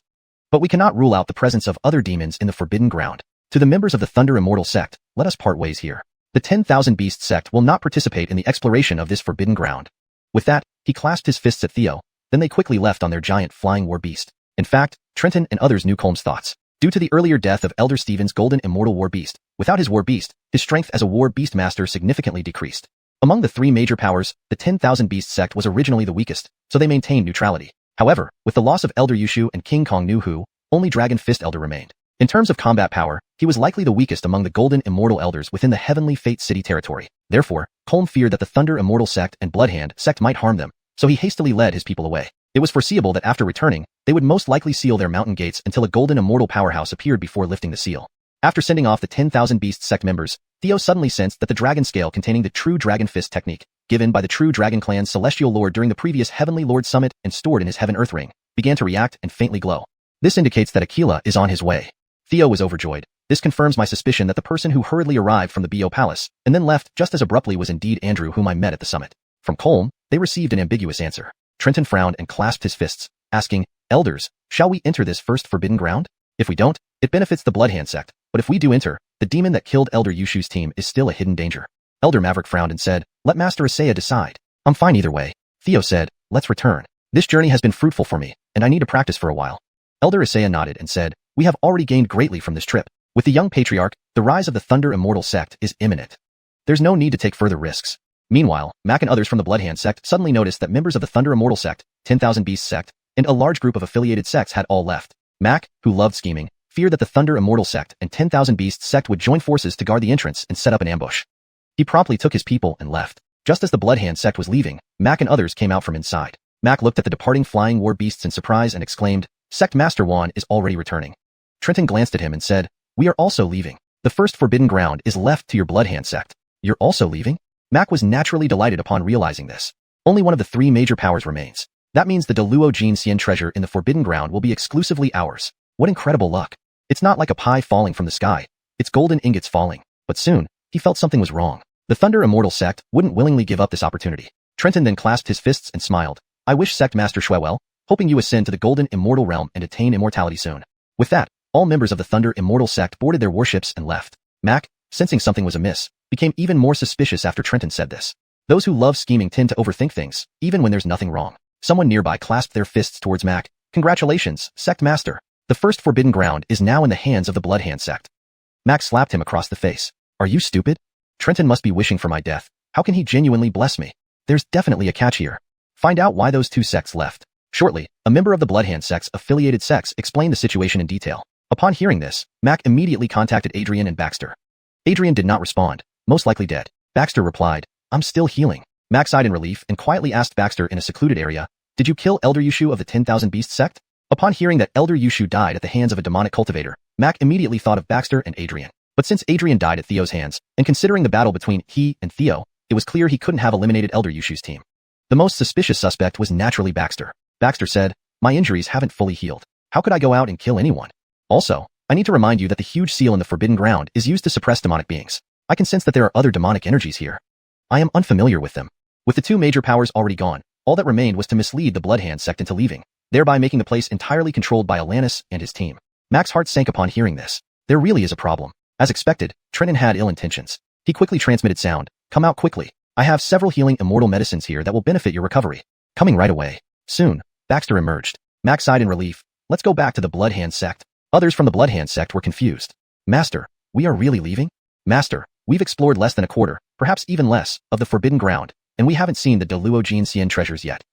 But we cannot rule out the presence of other demons in the Forbidden Ground. To the members of the Thunder Immortal sect, let us part ways here. The 10,000 Beasts sect will not participate in the exploration of this Forbidden Ground. With that, he clasped his fists at Theo, then they quickly left on their giant flying war beast. In fact, Trenton and others knew Colm's thoughts. Due to the earlier death of Elder Stephen's golden immortal war beast, without his war beast, his strength as a war beast master significantly decreased. Among the three major powers, the 10,000 Beasts sect was originally the weakest, so they maintained neutrality. However, with the loss of Elder Yushu and King Kong Nu Hu, only Dragon Fist Elder remained. In terms of combat power, he was likely the weakest among the golden immortal elders within the Heavenly Fate City territory. Therefore, Colm feared that the Thunder Immortal sect and Bloodhand sect might harm them, so he hastily led his people away. It was foreseeable that after returning, they would most likely seal their mountain gates until a golden immortal powerhouse appeared before lifting the seal. After sending off the 10,000 Beast sect members, Theo suddenly sensed that the dragon scale containing the true Dragon Fist technique, given by the true Dragon Clan's Celestial Lord during the previous Heavenly Lord Summit and stored in his Heaven Earth Ring, began to react and faintly glow. This indicates that Aquila is on his way. Theo was overjoyed. This confirms my suspicion that the person who hurriedly arrived from the Bo Palace and then left just as abruptly was indeed Andrew, whom I met at the summit. From Colm, they received an ambiguous answer. Trenton frowned and clasped his fists, asking, Elders, shall we enter this first Forbidden Ground? If we don't, it benefits the Bloodhand sect, but if we do enter, the demon that killed Elder Yushu's team is still a hidden danger. Elder Maverick frowned and said, let Master Isaiah decide. I'm fine either way. Theo said, let's return. This journey has been fruitful for me, and I need to practice for a while. Elder Isaiah nodded and said, we have already gained greatly from this trip. With the young patriarch, the rise of the Thunder Immortal sect is imminent. There's no need to take further risks. Meanwhile, Mac and others from the Bloodhand sect suddenly noticed that members of the Thunder Immortal sect, 10,000 Beasts sect, and a large group of affiliated sects had all left. Mac, who loved scheming, feared that the Thunder Immortal sect and 10,000 Beasts sect would join forces to guard the entrance and set up an ambush. He promptly took his people and left. Just as the Bloodhand sect was leaving, Mac and others came out from inside. Mac looked at the departing flying war beasts in surprise and exclaimed, Sect Master Juan is already returning. Trenton glanced at him and said, we are also leaving. The first Forbidden Ground is left to your Bloodhand sect. You're also leaving? Mac was naturally delighted upon realizing this. Only one of the three major powers remains. That means the Deluo Gene Xian treasure in the Forbidden Ground will be exclusively ours. What incredible luck. It's not like a pie falling from the sky. It's golden ingots falling. But soon, he felt something was wrong. The Thunder Immortal sect wouldn't willingly give up this opportunity. Trenton then clasped his fists and smiled. I wish Sect Master Schwewell, hoping you ascend to the golden immortal realm and attain immortality soon. With that, all members of the Thunder Immortal sect boarded their warships and left. Mac, sensing something was amiss, became even more suspicious after Trenton said this. Those who love scheming tend to overthink things, even when there's nothing wrong. Someone nearby clasped their fists towards Mac. Congratulations, Sect Master. The first Forbidden Ground is now in the hands of the Bloodhand sect. Mac slapped him across the face. Are you stupid? Trenton must be wishing for my death. How can he genuinely bless me? There's definitely a catch here. Find out why those two sects left. Shortly, a member of the Bloodhand sect's affiliated sects explained the situation in detail. Upon hearing this, Mac immediately contacted Adrian and Baxter. Adrian did not respond, most likely dead. Baxter replied, I'm still healing. Mac sighed in relief and quietly asked Baxter in a secluded area, did you kill Elder Yushu of the 10,000 Beasts sect? Upon hearing that Elder Yushu died at the hands of a demonic cultivator, Mac immediately thought of Baxter and Adrian. But since Adrian died at Theo's hands, and considering the battle between he and Theo, it was clear he couldn't have eliminated Elder Yushu's team. The most suspicious suspect was naturally Baxter. Baxter said, my injuries haven't fully healed. How could I go out and kill anyone? Also, I need to remind you that the huge seal in the Forbidden Ground is used to suppress demonic beings. I can sense that there are other demonic energies here. I am unfamiliar with them. With the two major powers already gone, all that remained was to mislead the Bloodhand sect into leaving, thereby making the place entirely controlled by Alanis and his team. Mac's heart sank upon hearing this. There really is a problem. As expected, Trenton had ill intentions. He quickly transmitted sound. Come out quickly. I have several healing immortal medicines here that will benefit your recovery. Coming right away. Soon, Baxter emerged. Mac sighed in relief. Let's go back to the Bloodhand sect. Others from the Bloodhand sect were confused. Master, we are really leaving? Master, we've explored less than a quarter, perhaps even less, of the Forbidden Ground, and we haven't seen the Deluogene Cien treasures yet.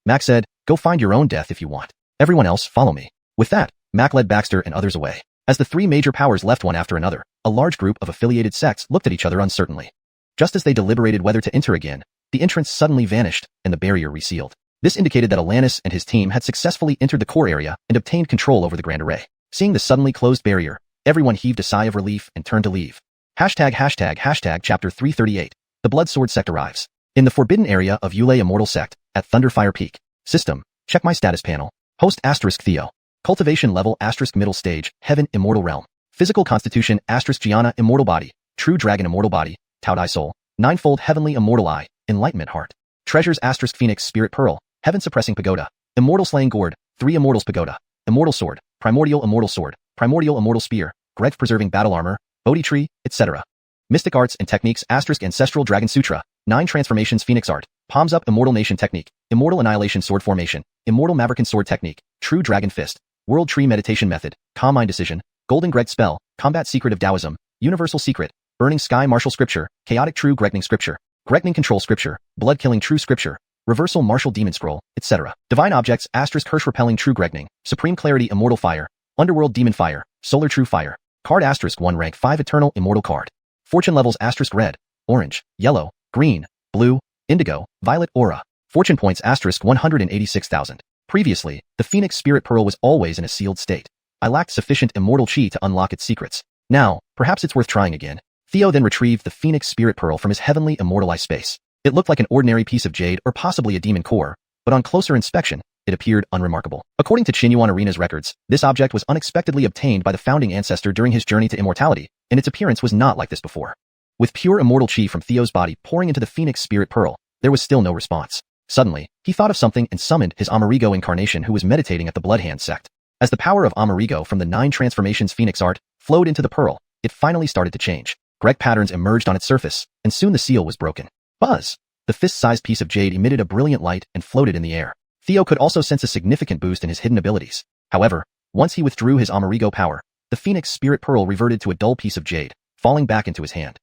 Mac said, go find your own death if you want. Everyone else, follow me. With that, Mac led Baxter and others away. As the three major powers left one after another, a large group of affiliated sects looked at each other uncertainly. Just as they deliberated whether to enter again, the entrance suddenly vanished, and the barrier resealed. This indicated that Alanis and his team had successfully entered the core area and obtained control over the Grand Array. Seeing the suddenly closed barrier, everyone heaved a sigh of relief and turned to leave. Hashtag chapter 338. The Blood Sword sect arrives. In the forbidden area of Yulei Immortal Sect, at Thunderfire Peak. System. Check my status panel. Host * Theo. Cultivation level * middle stage, Heaven Immortal Realm. Physical constitution * Gianna Immortal Body. True Dragon Immortal Body. Tao Dai Soul. Ninefold Heavenly Immortal Eye. Enlightenment Heart. Treasures * Phoenix Spirit Pearl. Heaven Suppressing Pagoda. Immortal Slaying Gourd. 3 Immortals Pagoda. Immortal Sword. Primordial Immortal Sword. Primordial Immortal Spear. Greg Preserving Battle Armor. Bodhi Tree, etc. Mystic Arts and Techniques * Ancestral Dragon Sutra. 9 Transformations Phoenix Art. Palms Up Immortal Nation Technique. Immortal Annihilation Sword Formation. Immortal Maverican Sword Technique. True Dragon Fist. World Tree Meditation Method. Calm Mind Decision. Golden Greg Spell. Combat Secret of Taoism. Universal Secret. Burning Sky Martial Scripture. Chaotic True Gregning Scripture. Gregning Control Scripture. Blood Killing True Scripture. Reversal Martial Demon Scroll, etc. Divine Objects * Curse Repelling True Gregning. Supreme Clarity Immortal Fire. Underworld Demon Fire. Solar True Fire. Card * 1 Rank 5 Eternal Immortal Card. Fortune Levels * Red. Orange. Yellow. Green. Blue. Indigo. Violet Aura. Fortune Points * 186,000. Previously, the Phoenix Spirit Pearl was always in a sealed state. I lacked sufficient immortal chi to unlock its secrets. Now, perhaps it's worth trying again. Theo then retrieved the Phoenix Spirit Pearl from his heavenly immortal eye space. It looked like an ordinary piece of jade or possibly a demon core, but on closer inspection, it appeared unremarkable. According to Chinyuan Arena's records, this object was unexpectedly obtained by the founding ancestor during his journey to immortality, and its appearance was not like this before. With pure immortal chi from Theo's body pouring into the Phoenix Spirit Pearl, there was still no response. Suddenly, he thought of something and summoned his Amerigo incarnation who was meditating at the Bloodhand sect. As the power of Amerigo from the 9 Transformations Phoenix Art flowed into the pearl, it finally started to change. Greg patterns emerged on its surface, and soon the seal was broken. Buzz! The fist-sized piece of jade emitted a brilliant light and floated in the air. Theo could also sense a significant boost in his hidden abilities. However, once he withdrew his Amerigo power, the Phoenix Spirit Pearl reverted to a dull piece of jade, falling back into his hand.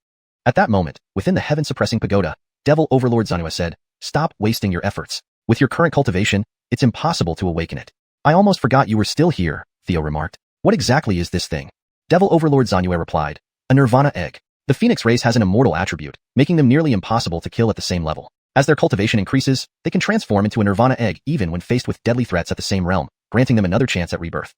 At that moment, within the heaven-suppressing pagoda, Devil Overlord Zanua said, "Stop wasting your efforts. With your current cultivation, it's impossible to awaken it." "I almost forgot you were still here," Theo remarked. "What exactly is this thing?" Devil Overlord Zanua replied, "A Nirvana egg. The Phoenix race has an immortal attribute, making them nearly impossible to kill at the same level. As their cultivation increases, they can transform into a Nirvana egg even when faced with deadly threats at the same realm, granting them another chance at rebirth.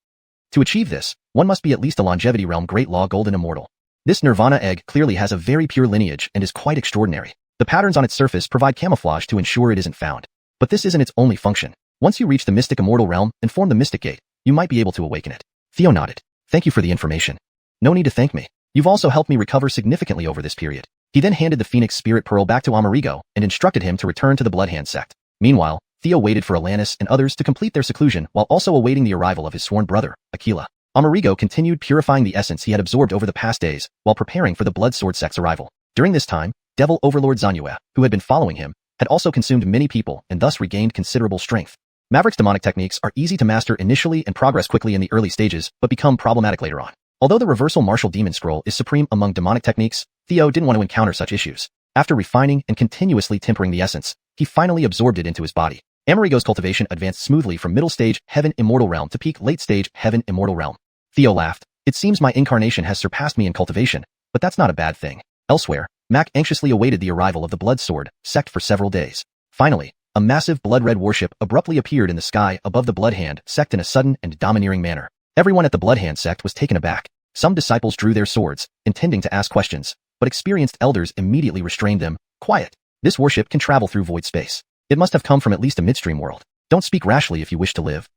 To achieve this, one must be at least a Longevity Realm Great Law Golden Immortal. This Nirvana egg clearly has a very pure lineage and is quite extraordinary. The patterns on its surface provide camouflage to ensure it isn't found. But this isn't its only function. Once you reach the Mystic Immortal Realm and form the Mystic Gate, you might be able to awaken it." Theo nodded. "Thank you for the information." "No need to thank me. You've also helped me recover significantly over this period." He then handed the Phoenix Spirit Pearl back to Amerigo and instructed him to return to the Bloodhand sect. Meanwhile, Theo waited for Alanis and others to complete their seclusion while also awaiting the arrival of his sworn brother, Aquila. Amerigo continued purifying the essence he had absorbed over the past days while preparing for the Blood Sword sect's arrival. During this time, Devil Overlord Zanua, who had been following him, had also consumed many people and thus regained considerable strength. Maverick's demonic techniques are easy to master initially and progress quickly in the early stages, but become problematic later on. Although the Reversal Martial Demon Scroll is supreme among demonic techniques, Theo didn't want to encounter such issues. After refining and continuously tempering the essence, he finally absorbed it into his body. Amerigo's cultivation advanced smoothly from middle stage Heaven Immortal Realm to peak late stage Heaven Immortal Realm. Theo laughed. "It seems my incarnation has surpassed me in cultivation, but that's not a bad thing. Elsewhere, Mac anxiously awaited the arrival of the Blood Sword sect for several days. Finally, a massive blood-red warship abruptly appeared in the sky above the Bloodhand sect in a sudden and domineering manner. Everyone at the Bloodhand sect was taken aback. Some disciples drew their swords, intending to ask questions, but experienced elders immediately restrained them. Quiet. This warship can travel through void space. It must have come from at least a midstream world. Don't speak rashly if you wish to live.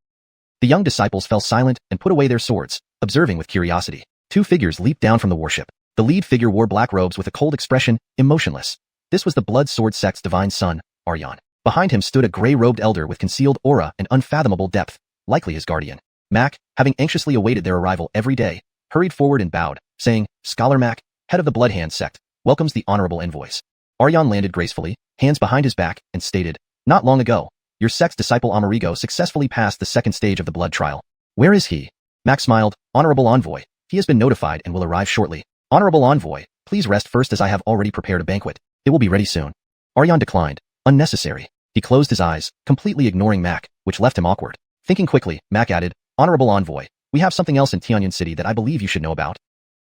The young disciples fell silent and put away their swords, observing with curiosity. Two figures leaped down from the warship. The lead figure wore black robes with a cold expression, emotionless. This was the Blood Sword sect's divine son, Aryan. Behind him stood a gray-robed elder with concealed aura and unfathomable depth, likely his guardian. Mac, having anxiously awaited their arrival every day, hurried forward and bowed, saying, "Scholar Mac, head of the Bloodhand sect, welcomes the honorable envoys." Aryan landed gracefully, hands behind his back, and stated, "Not long ago, your sect's disciple Amerigo successfully passed the second stage of the blood trial. Where is he?" Mac smiled, "Honorable envoy, he has been notified and will arrive shortly." "Honorable envoy, please rest first as I have already prepared a banquet. It will be ready soon." Aryan declined. Unnecessary. He closed his eyes, completely ignoring Mac, which left him awkward. Thinking quickly, Mac added, "Honorable envoy, we have something else in Tianyan City that I believe you should know about."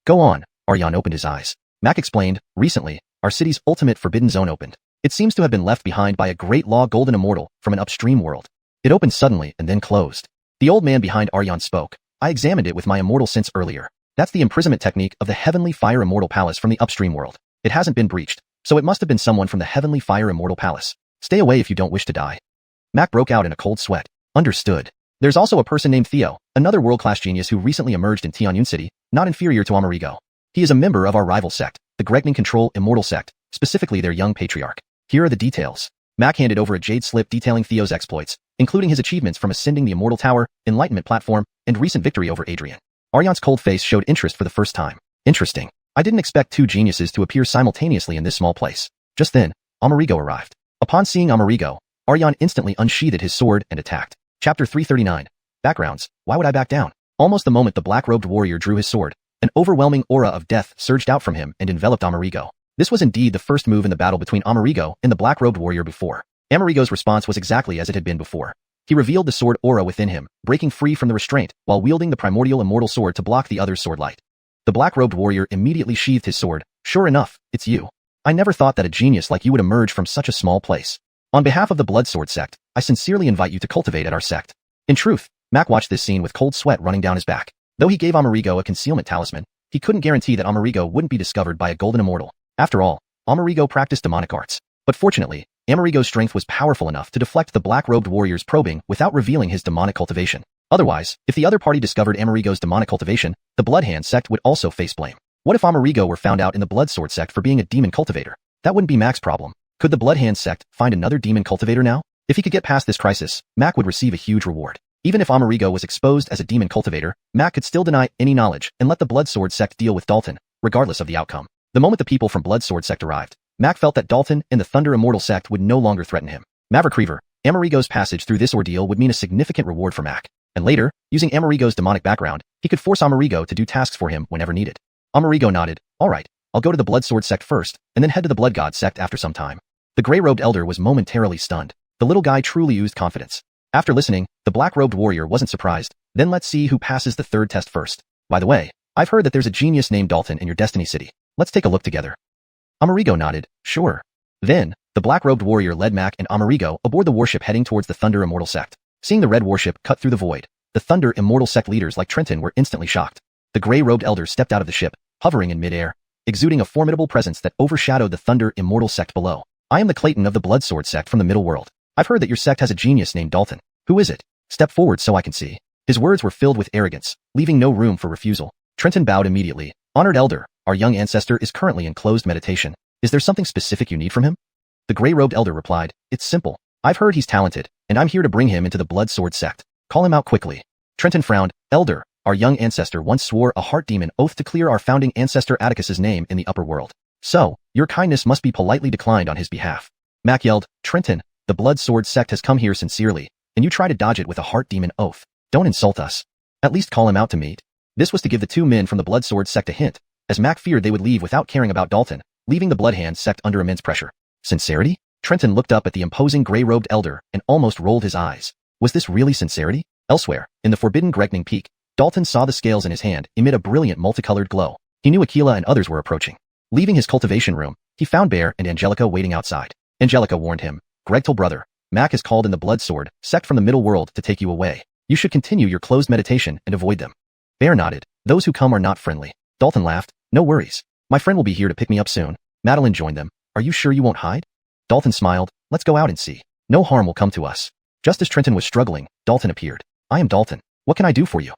"Go on." Aryan opened his eyes. Mac explained, "Recently, our city's ultimate forbidden zone opened. It seems to have been left behind by a great law golden immortal from an upstream world. It opened suddenly and then closed." The old man behind Aryan spoke. "I examined it with my immortal sense earlier. That's the imprisonment technique of the Heavenly Fire Immortal Palace from the upstream world. It hasn't been breached, so it must have been someone from the Heavenly Fire Immortal Palace. Stay away if you don't wish to die." Mac broke out in a cold sweat. Understood. There's also a person named Theo, another world-class genius who recently emerged in Tianyun City, not inferior to Amerigo. He is a member of our rival sect, the Gregning Control Immortal Sect, specifically their young patriarch. Here are the details. Mac handed over a jade slip detailing Theo's exploits, including his achievements from ascending the Immortal Tower, Enlightenment Platform, and recent victory over Adrian. Aryan's cold face showed interest for the first time. Interesting. I didn't expect two geniuses to appear simultaneously in this small place. Just then, Amerigo arrived. Upon seeing Amerigo, Aryan instantly unsheathed his sword and attacked. Chapter 339. Backgrounds. Why would I back down? Almost the moment the black-robed warrior drew his sword, an overwhelming aura of death surged out from him and enveloped Amerigo. This was indeed the first move in the battle between Amerigo and the black-robed warrior before. Amerigo's response was exactly as it had been before. He revealed the sword aura within him, breaking free from the restraint while wielding the primordial immortal sword to block the other's sword light. The black-robed warrior immediately sheathed his sword. "Sure enough, it's you. I never thought that a genius like you would emerge from such a small place. On behalf of the Blood Sword sect, I sincerely invite you to cultivate at our sect." In truth, Mac watched this scene with cold sweat running down his back. Though he gave Amerigo a concealment talisman, he couldn't guarantee that Amerigo wouldn't be discovered by a golden immortal. After all, Amerigo practiced demonic arts. But fortunately, Amerigo's strength was powerful enough to deflect the black-robed warrior's probing without revealing his demonic cultivation. Otherwise, if the other party discovered Amerigo's demonic cultivation, the Bloodhand sect would also face blame. What if Amerigo were found out in the Blood Sword sect for being a demon cultivator? That wouldn't be Mac's problem. Could the Bloodhand sect find another demon cultivator now? If he could get past this crisis, Mac would receive a huge reward. Even if Amerigo was exposed as a demon cultivator, Mac could still deny any knowledge and let the Blood Sword sect deal with Dalton, regardless of the outcome. The moment the people from Blood Sword sect arrived, Mac felt that Dalton and the Thunder Immortal sect would no longer threaten him. Maverick Reaver, Amerigo's passage through this ordeal would mean a significant reward for Mac. And later, using Amerigo's demonic background, he could force Amerigo to do tasks for him whenever needed. Amerigo nodded. "All right, I'll go to the Blood Sword sect first, and then head to the Blood God sect after some time." The gray-robed elder was momentarily stunned. The little guy truly oozed confidence. After listening, the black-robed warrior wasn't surprised. "Then let's see who passes the third test first. By the way, I've heard that there's a genius named Dalton in your Destiny City. Let's take a look together." Amerigo nodded. "Sure." Then, the black-robed warrior led Mac and Amerigo aboard the warship heading towards the Thunder Immortal sect. Seeing the red warship cut through the void, the Thunder Immortal sect leaders like Trenton were instantly shocked. The gray-robed elder stepped out of the ship, hovering in midair, exuding a formidable presence that overshadowed the Thunder Immortal sect below. "I am the Clayton of the Blood Sword sect from the Middle World. I've heard that your sect has a genius named Dalton. Who is it? Step forward so I can see." His words were filled with arrogance, leaving no room for refusal. Trenton bowed immediately. "Honored elder, our young ancestor is currently in closed meditation. Is there something specific you need from him?" The gray-robed elder replied, "It's simple. I've heard he's talented, and I'm here to bring him into the Blood Sword sect. Call him out quickly." Trenton frowned. "Elder, our young ancestor once swore a heart demon oath to clear our founding ancestor Atticus's name in the upper world. So, your kindness must be politely declined on his behalf." Mac yelled, "Trenton, the Blood Sword sect has come here sincerely, and you try to dodge it with a heart demon oath. Don't insult us. At least call him out to meet." This was to give the two men from the Blood Sword sect a hint, as Mac feared they would leave without caring about Dalton, leaving the Bloodhand sect under immense pressure. Sincerity? Trenton looked up at the imposing gray-robed elder and almost rolled his eyes. Was this really sincerity? Elsewhere, in the forbidden Gregning Peak, Dalton saw the scales in his hand emit a brilliant multicolored glow. He knew Aquila and others were approaching. Leaving his cultivation room, he found Bear and Angelica waiting outside. Angelica warned him, Gregtal brother, Mac has called in the Blood Sword sect from the middle world to take you away. You should continue your closed meditation and avoid them. Bear nodded. Those who come are not friendly. Dalton laughed. No worries. My friend will be here to pick me up soon. Madeline joined them. Are you sure you won't hide? Dalton smiled. Let's go out and see. No harm will come to us. Just as Trenton was struggling, Dalton appeared. I am Dalton. What can I do for you?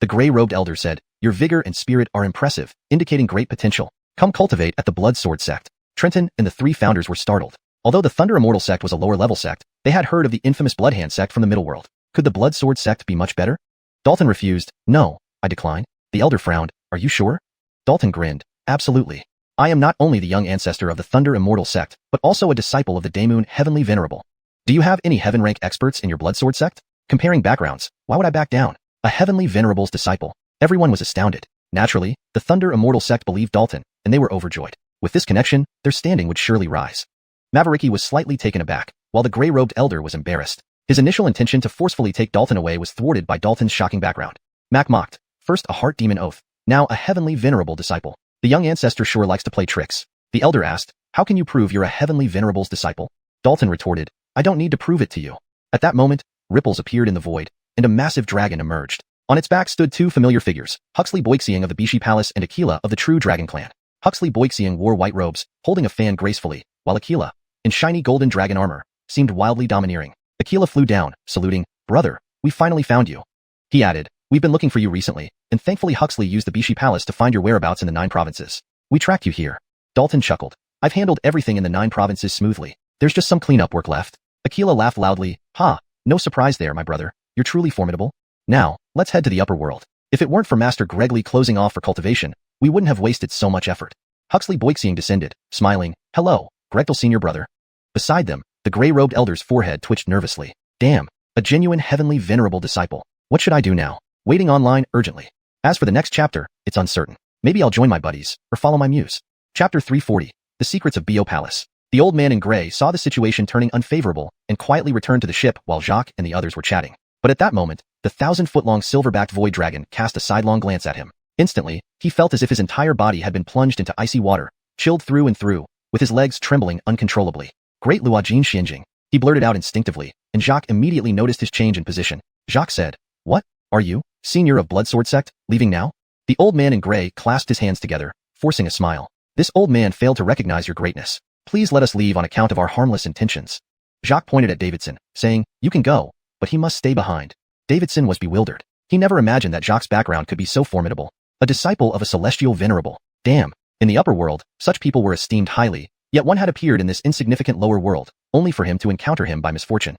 The gray-robed elder said, your vigor and spirit are impressive, indicating great potential. Come cultivate at the Blood Sword sect. Trenton and the three founders were startled. Although the Thunder Immortal sect was a lower-level sect, they had heard of the infamous Bloodhand sect from the middle world. Could the Blood Sword sect be much better? Dalton refused. No, I declined. The elder frowned. Are you sure? Dalton grinned. Absolutely. I am not only the young ancestor of the Thunder Immortal sect, but also a disciple of the Daemoon Heavenly Venerable. Do you have any heaven rank experts in your Blood Sword sect? Comparing backgrounds, why would I back down? A Heavenly Venerable's disciple. Everyone was astounded. Naturally, the Thunder Immortal sect believed Dalton, and they were overjoyed. With this connection, their standing would surely rise. Mavericky was slightly taken aback, while the gray-robed elder was embarrassed. His initial intention to forcefully take Dalton away was thwarted by Dalton's shocking background. Mac mocked. First a heart demon oath, now a Heavenly Venerable disciple. The young ancestor sure likes to play tricks. The elder asked, how can you prove you're a Heavenly Venerable's disciple? Dalton retorted, I don't need to prove it to you. At that moment, ripples appeared in the void, and a massive dragon emerged. On its back stood two familiar figures, Huxley Boixiang of the Bishi Palace and Aquila of the True Dragon Clan. Huxley Boixiang wore white robes, holding a fan gracefully, while Aquila, in shiny golden dragon armor, seemed wildly domineering. Aquila flew down, saluting, brother, we finally found you. He added, we've been looking for you recently, and thankfully Huxley used the Bishi Palace to find your whereabouts in the 9 provinces. We tracked you here. Dalton chuckled. I've handled everything in the 9 provinces smoothly. There's just some cleanup work left. Aquila laughed loudly. Ha, no surprise there, my brother. You're truly formidable. Now, let's head to the upper world. If it weren't for Master Gregley closing off for cultivation, we wouldn't have wasted so much effort. Huxley Boixiang descended, smiling. Hello, Gregtal senior brother. Beside them, the gray-robed elder's forehead twitched nervously. Damn, a genuine Heavenly Venerable disciple. What should I do now? Waiting online urgently. As for the next chapter, it's uncertain. Maybe I'll join my buddies, or follow my muse. Chapter 340, The Secrets of Bo Palace. The old man in gray saw the situation turning unfavorable and quietly returned to the ship while Jacques and the others were chatting. But at that moment, the 1,000-foot-long silver-backed void dragon cast a sidelong glance at him. Instantly, he felt as if his entire body had been plunged into icy water, chilled through and through, with his legs trembling uncontrollably. Great Luajin Xianjing, he blurted out instinctively, and Jacques immediately noticed his change in position. Jacques said, What? Are you, senior of Blood Sword sect, leaving now? The old man in gray clasped his hands together, forcing a smile. This old man failed to recognize your greatness. Please let us leave on account of our harmless intentions. Jacques pointed at Davidson, saying, You can go, but he must stay behind. Davidson was bewildered. He never imagined that Jacques' background could be so formidable. A disciple of a celestial venerable. Damn. In the upper world, such people were esteemed highly, yet one had appeared in this insignificant lower world, only for him to encounter him by misfortune.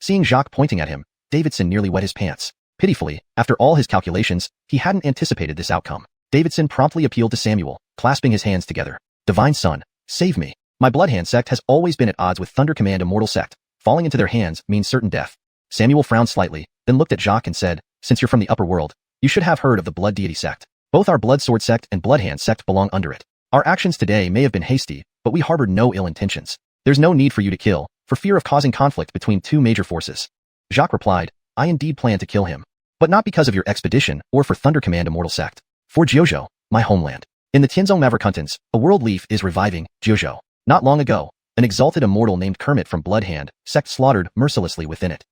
Seeing Jacques pointing at him, Davidson nearly wet his pants. Pitifully, after all his calculations, he hadn't anticipated this outcome. Davidson promptly appealed to Samuel, clasping his hands together. Divine Son, save me. My Bloodhand sect has always been at odds with Thunder Command Immortal sect. Falling into their hands means certain death. Samuel frowned slightly, then looked at Jacques and said, Since you're from the upper world, you should have heard of the Blood Deity sect. Both our Blood Sword sect and Bloodhand sect belong under it. Our actions today may have been hasty, but we harbored no ill intentions. There's no need for you to kill, for fear of causing conflict between two major forces. Jacques replied, I indeed plan to kill him. But not because of your expedition or for Thunder Command Immortal sect. For Jiuzhou, my homeland. In the Tianzong Maverkuntans, a world leaf is reviving Jiuzhou. Not long ago, an exalted immortal named Kermit from Bloodhand sect slaughtered mercilessly within it.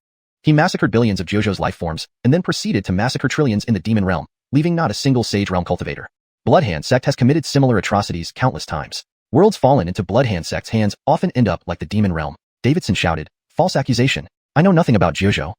He massacred billions of Jiuzhou's life forms and then proceeded to massacre trillions in the demon realm, leaving not a single sage realm cultivator. Bloodhand sect has committed similar atrocities countless times. Worlds fallen into Bloodhand sect's hands often end up like the demon realm. Davidson shouted, False accusation. I know nothing about Jiuzhou.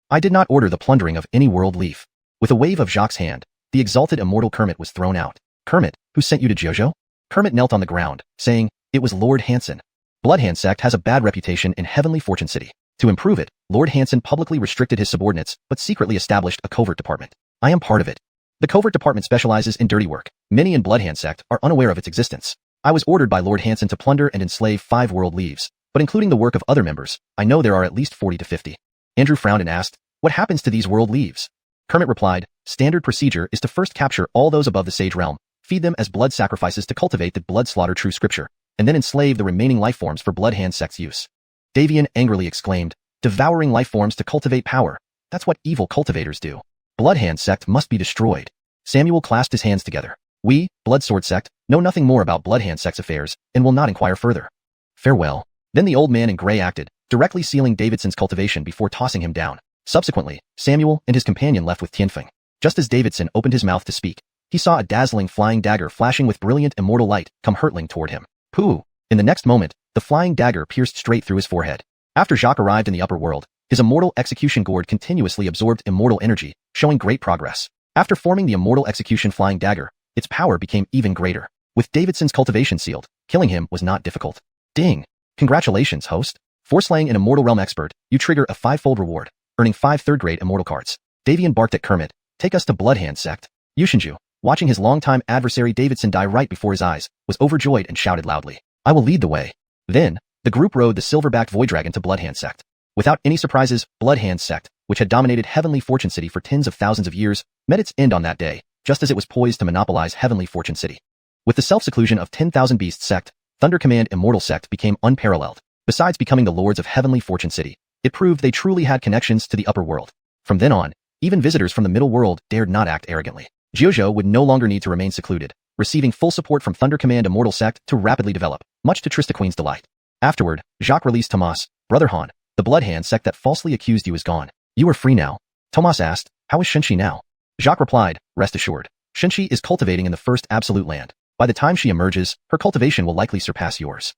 I did not order the plundering of any world leaf. With a wave of Jacques' hand, the exalted immortal Kermit was thrown out. Kermit, who sent you to Jiuzhou? Kermit knelt on the ground, saying, It was Lord Hansen. Bloodhand sect has a bad reputation in Heavenly Fortune City. To improve it, Lord Hansen publicly restricted his subordinates, but secretly established a covert department. I am part of it. The covert department specializes in dirty work. Many in Bloodhand sect are unaware of its existence. I was ordered by Lord Hansen to plunder and enslave 5 world leaves, but including the work of other members, I know there are at least 40 to 50. Andrew frowned and asked, What happens to these world leaves? Kermit replied, Standard procedure is to first capture all those above the sage realm, feed them as blood sacrifices to cultivate the blood slaughter true scripture, and then enslave the remaining life forms for Bloodhand sect's use. Davian angrily exclaimed, Devouring life forms to cultivate power. That's what evil cultivators do. Bloodhand sect must be destroyed. Samuel clasped his hands together. We, Blood Sword sect, know nothing more about Bloodhand Sect's affairs, and will not inquire further. Farewell. Then the old man in gray acted, directly sealing Davidson's cultivation before tossing him down. Subsequently, Samuel and his companion left with Tianfeng. Just as Davidson opened his mouth to speak, he saw a dazzling flying dagger flashing with brilliant immortal light come hurtling toward him. Pooh! In the next moment, the flying dagger pierced straight through his forehead. After Jacques arrived in the upper world, his immortal execution gourd continuously absorbed immortal energy, showing great progress. After forming the immortal execution flying dagger, its power became even greater. With Davidson's cultivation sealed, killing him was not difficult. Ding! Congratulations, host. For slaying an Immortal Realm expert, you trigger a 5-fold reward, earning 5 third-grade immortal cards. Davian barked at Kermit, take us to Bloodhand Sect. Yushinju, watching his longtime adversary Davidson die right before his eyes, was overjoyed and shouted loudly, I will lead the way. Then, the group rode the silver-backed void dragon to Bloodhand Sect. Without any surprises, Bloodhand Sect, which had dominated Heavenly Fortune City for tens of thousands of years, met its end on that day, just as it was poised to monopolize Heavenly Fortune City. With the self-seclusion of 10,000 Beast Sect, Thunder Command Immortal Sect became unparalleled. Besides becoming the lords of Heavenly Fortune City, it proved they truly had connections to the upper world. From then on, even visitors from the middle world dared not act arrogantly. Jiuzhou would no longer need to remain secluded, receiving full support from Thunder Command Immortal Sect to rapidly develop, much to Trista Queen's delight. Afterward, Jacques released Tomas, Brother Han. The Bloodhand Sect that falsely accused you is gone. You are free now. Tomas asked, how is Shenxi now? Jacques replied, rest assured. Shenxi is cultivating in the first absolute land. By the time she emerges, her cultivation will likely surpass yours.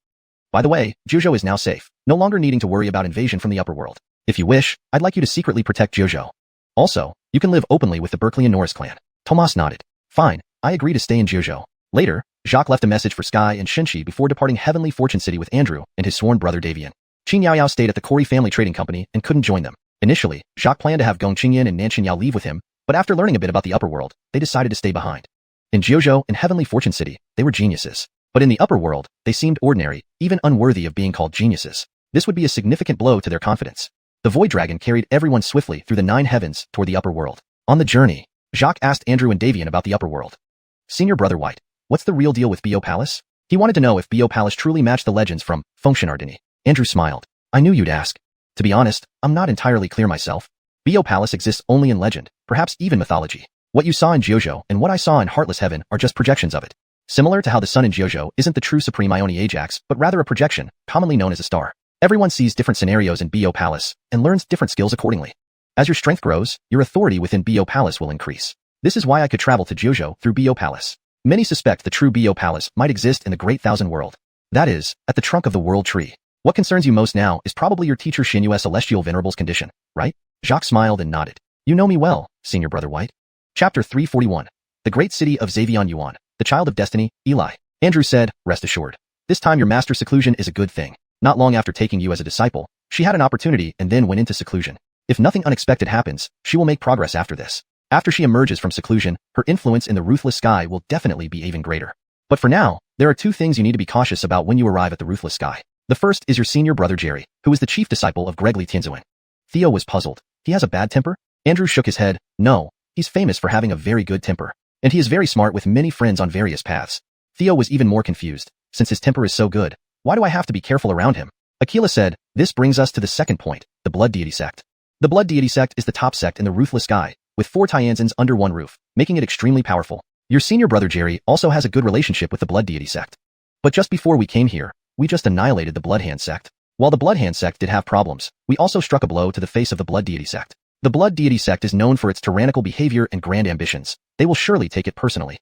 By the way, Jiuzhou is now safe, no longer needing to worry about invasion from the upper world. If you wish, I'd like you to secretly protect Jiuzhou. Also, you can live openly with the Berkeley and Norris clan. Tomas nodded. Fine, I agree to stay in Jiuzhou. Later, Jacques left a message for Sky and Shenxi before departing Heavenly Fortune City with Andrew and his sworn brother Davian. Qing Yaoyao stayed at the Corey family trading company and couldn't join them. Initially, Jacques planned to have Gong Qingyan and Nan Qinyao leave with him, but after learning a bit about the upper world, they decided to stay behind. In Jiuzhou and Heavenly Fortune City, they were geniuses. But in the upper world, they seemed ordinary, even unworthy of being called geniuses. This would be a significant blow to their confidence. The Void Dragon carried everyone swiftly through the 9 heavens toward the upper world. On the journey, Jacques asked Andrew and Davian about the upper world. Senior Brother White, what's the real deal with Bo Palace? He wanted to know if Bo Palace truly matched the legends from Fengshan. Andrew smiled. I knew you'd ask. To be honest, I'm not entirely clear myself. Bo Palace exists only in legend, perhaps even mythology. What you saw in Jiuzhou and what I saw in Heartless Heaven are just projections of it. Similar to how the sun in Jiuzhou isn't the true Supreme Ioni Ajax, but rather a projection, commonly known as a star. Everyone sees different scenarios in Bo Palace and learns different skills accordingly. As your strength grows, your authority within Bo Palace will increase. This is why I could travel to Jiuzhou through Bo Palace. Many suspect the true Bo Palace might exist in the Great Thousand World. That is, at the trunk of the world tree. What concerns you most now is probably your teacher Xinyue's Celestial Venerable's condition, right? Jacques smiled and nodded. You know me well, Senior Brother White. Chapter 341. The Great City of Xavion Yuan, the Child of Destiny, Eli. Andrew said, rest assured. This time your master's seclusion is a good thing. Not long after taking you as a disciple, she had an opportunity and then went into seclusion. If nothing unexpected happens, she will make progress after this. After she emerges from seclusion, her influence in the Ruthless Sky will definitely be even greater. But for now, there are 2 things you need to be cautious about when you arrive at the Ruthless Sky. The first is your senior brother Jerry, who is the chief disciple of Gregly Tianzuan. Theo was puzzled. He has a bad temper? Andrew shook his head. No, he's famous for having a very good temper. And he is very smart with many friends on various paths. Theo was even more confused. Since his temper is so good, why do I have to be careful around him? Aquila said, this brings us to the second point, the Blood Deity Sect. The Blood Deity Sect is the top sect in the Ruthless Sky, with 4 Tianzins under one roof, making it extremely powerful. Your senior brother Jerry also has a good relationship with the Blood Deity Sect. But just before we came here, we just annihilated the Bloodhand Sect. While the Bloodhand Sect did have problems, we also struck a blow to the face of the Blood Deity Sect. The Blood Deity Sect is known for its tyrannical behavior and grand ambitions. They will surely take it personally.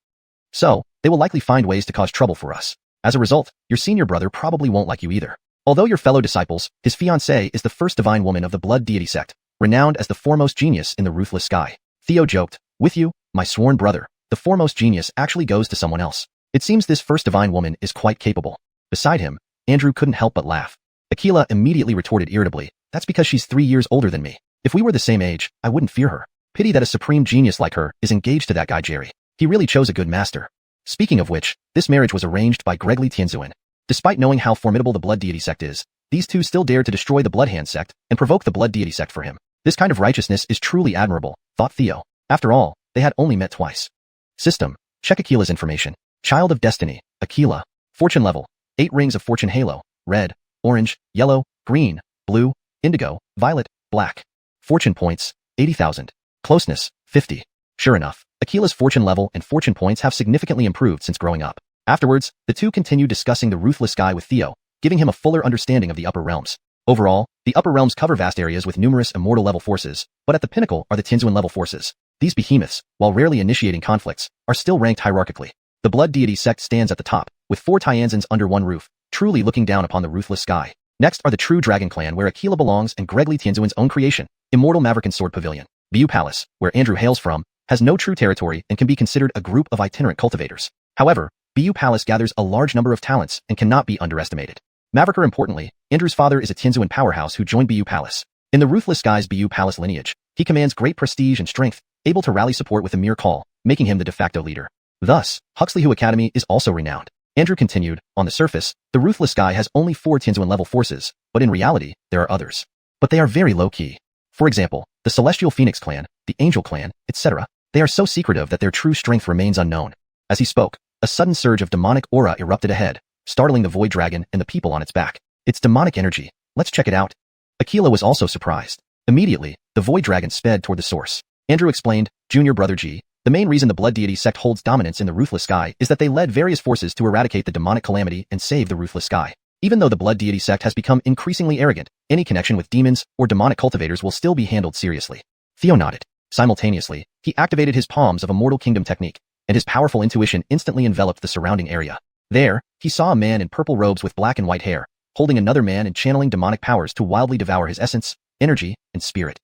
So, they will likely find ways to cause trouble for us. As a result, your senior brother probably won't like you either. Although your fellow disciples, his fiancée is the first divine woman of the Blood Deity Sect, renowned as the foremost genius in the Ruthless Sky. Theo joked, with you, my sworn brother, the foremost genius actually goes to someone else. It seems this first divine woman is quite capable. Beside him, Andrew couldn't help but laugh. Aquila immediately retorted irritably, that's because she's 3 years older than me. If we were the same age, I wouldn't fear her. Pity that a supreme genius like her is engaged to that guy Jerry. He really chose a good master. Speaking of which, this marriage was arranged by Gregly Tianzuan. Despite knowing how formidable the Blood Deity Sect is, these 2 still dared to destroy the Bloodhand Sect and provoke the Blood Deity Sect for him. This kind of righteousness is truly admirable, thought Theo. After all, they had only met twice. System. Check Aquila's information. Child of Destiny, Aquila. Fortune level. 8 rings of fortune halo. Red, orange, yellow, green, blue, indigo, violet, black. Fortune points, 80,000. Closeness, 50. Sure enough, Aquila's fortune level and fortune points have significantly improved since growing up. Afterwards, the two continued discussing the ruthless sky with Theo, giving him a fuller understanding of the upper realms. Overall, the upper realms cover vast areas with numerous immortal-level forces, but at the pinnacle are the Tianzuan-level forces. These behemoths, while rarely initiating conflicts, are still ranked hierarchically. The blood deity sect stands at the top, with 4 Tianzans under one roof, truly looking down upon the ruthless sky. Next are the true dragon clan where Aquila belongs and Gregly Tianzuan's own creation, Immortal Maverick and Sword Pavilion. Bu Palace, where Andrew hails from, has no true territory and can be considered a group of itinerant cultivators. However, Bu Palace gathers a large number of talents and cannot be underestimated. Mavericker importantly, Andrew's father is a Tianzuan powerhouse who joined Bu Palace. In the Ruthless Sky's Bu Palace lineage, he commands great prestige and strength, able to rally support with a mere call, making him the de facto leader. Thus, Huxleyhu Academy is also renowned. Andrew continued, on the surface, the Ruthless Sky has only 4 Tianzuan-level forces, but in reality, there are others. But they are very low-key. For example, the Celestial Phoenix clan, the Angel clan, etc. They are so secretive that their true strength remains unknown. As he spoke, a sudden surge of demonic aura erupted ahead, startling the Void Dragon and the people on its back. It's demonic energy. Let's check it out. Aquila was also surprised. Immediately, the Void Dragon sped toward the source. Andrew explained, Junior Brother G, the main reason the Blood Deity sect holds dominance in the Ruthless Sky is that they led various forces to eradicate the demonic calamity and save the Ruthless Sky. Even though the Blood Deity sect has become increasingly arrogant, any connection with demons or demonic cultivators will still be handled seriously. Theo nodded. Simultaneously, he activated his Palms of Immortal Kingdom technique, and his powerful intuition instantly enveloped the surrounding area. There, he saw a man in purple robes with black and white hair, holding another man and channeling demonic powers to wildly devour his essence, energy, and spirit.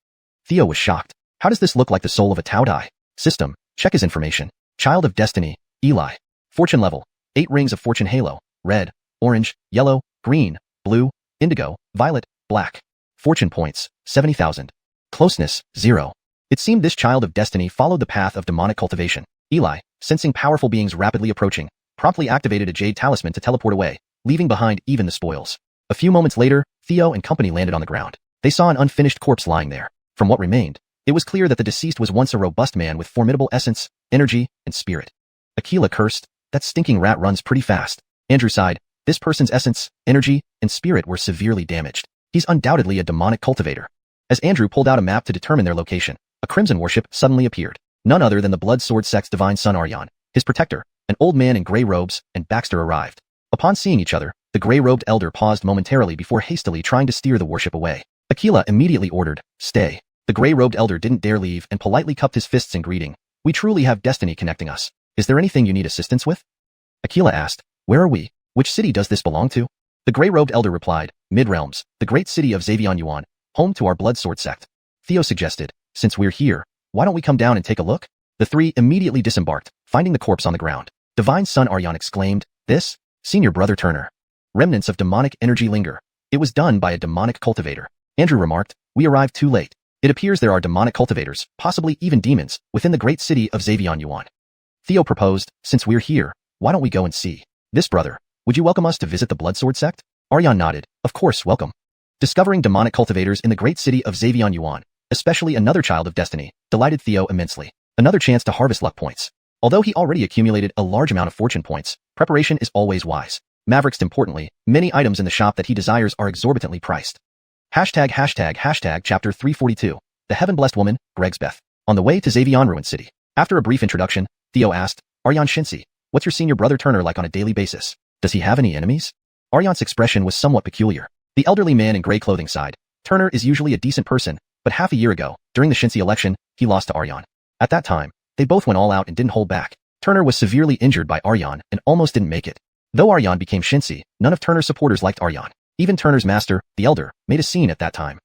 Theo was shocked. How does this look like the soul of a Tao Dai? System, check his information. Child of Destiny, Eli. Fortune level, 8 rings of fortune halo, red, orange, yellow, green, blue, indigo, violet, black. Fortune points, 70,000. Closeness, 0. It seemed this child of destiny followed the path of demonic cultivation. Eli, sensing powerful beings rapidly approaching, promptly activated a jade talisman to teleport away, leaving behind even the spoils. A few moments later, Theo and company landed on the ground. They saw an unfinished corpse lying there. From what remained, it was clear that the deceased was once a robust man with formidable essence, energy, and spirit. Aquila cursed, that stinking rat runs pretty fast. Andrew sighed, this person's essence, energy, and spirit were severely damaged. He's undoubtedly a demonic cultivator. As Andrew pulled out a map to determine their location, a crimson warship suddenly appeared. None other than the Blood Sword sect's divine son Aryan, his protector, an old man in gray robes, and Baxter arrived. Upon seeing each other, the gray-robed elder paused momentarily before hastily trying to steer the warship away. Aquila immediately ordered, stay. The gray-robed elder didn't dare leave and politely cupped his fists in greeting. We truly have destiny connecting us. Is there anything you need assistance with? Aquila asked, where are we? Which city does this belong to? The gray-robed elder replied, Mid-Realms, the great city of Xavion Yuan, home to our Blood Sword sect. Theo suggested, since we're here, why don't we come down and take a look? The three immediately disembarked, finding the corpse on the ground. Divine son Aryan exclaimed, this? Senior brother Turner. Remnants of demonic energy linger. It was done by a demonic cultivator. Andrew remarked, we arrived too late. It appears there are demonic cultivators, possibly even demons, within the great city of Xavion Yuan. Theo proposed, since we're here, why don't we go and see? This brother, would you welcome us to visit the Blood Sword sect? Aryan nodded, of course, welcome. Discovering demonic cultivators in the great city of Xavion Yuan, especially another child of destiny, delighted Theo immensely. Another chance to harvest luck points. Although he already accumulated a large amount of fortune points, preparation is always wise. Maverick's importantly, many items in the shop that he desires are exorbitantly priced. Hashtag chapter 342. The Heaven-Blessed Woman, Gregsbeth. On the way to Xavion Ruin City. After a brief introduction, Theo asked, Aryan Shinsi, what's your senior brother Turner like on a daily basis? Does he have any enemies? Aryan's expression was somewhat peculiar. The elderly man in gray clothing sighed. Turner is usually a decent person, but half a year ago, during the Shinsi election, he lost to Aryan. At that time, they both went all out and didn't hold back. Turner was severely injured by Aryan and almost didn't make it. Though Aryan became Shinsi, none of Turner's supporters liked Aryan. Even Turner's master, the Elder, made a scene at that time.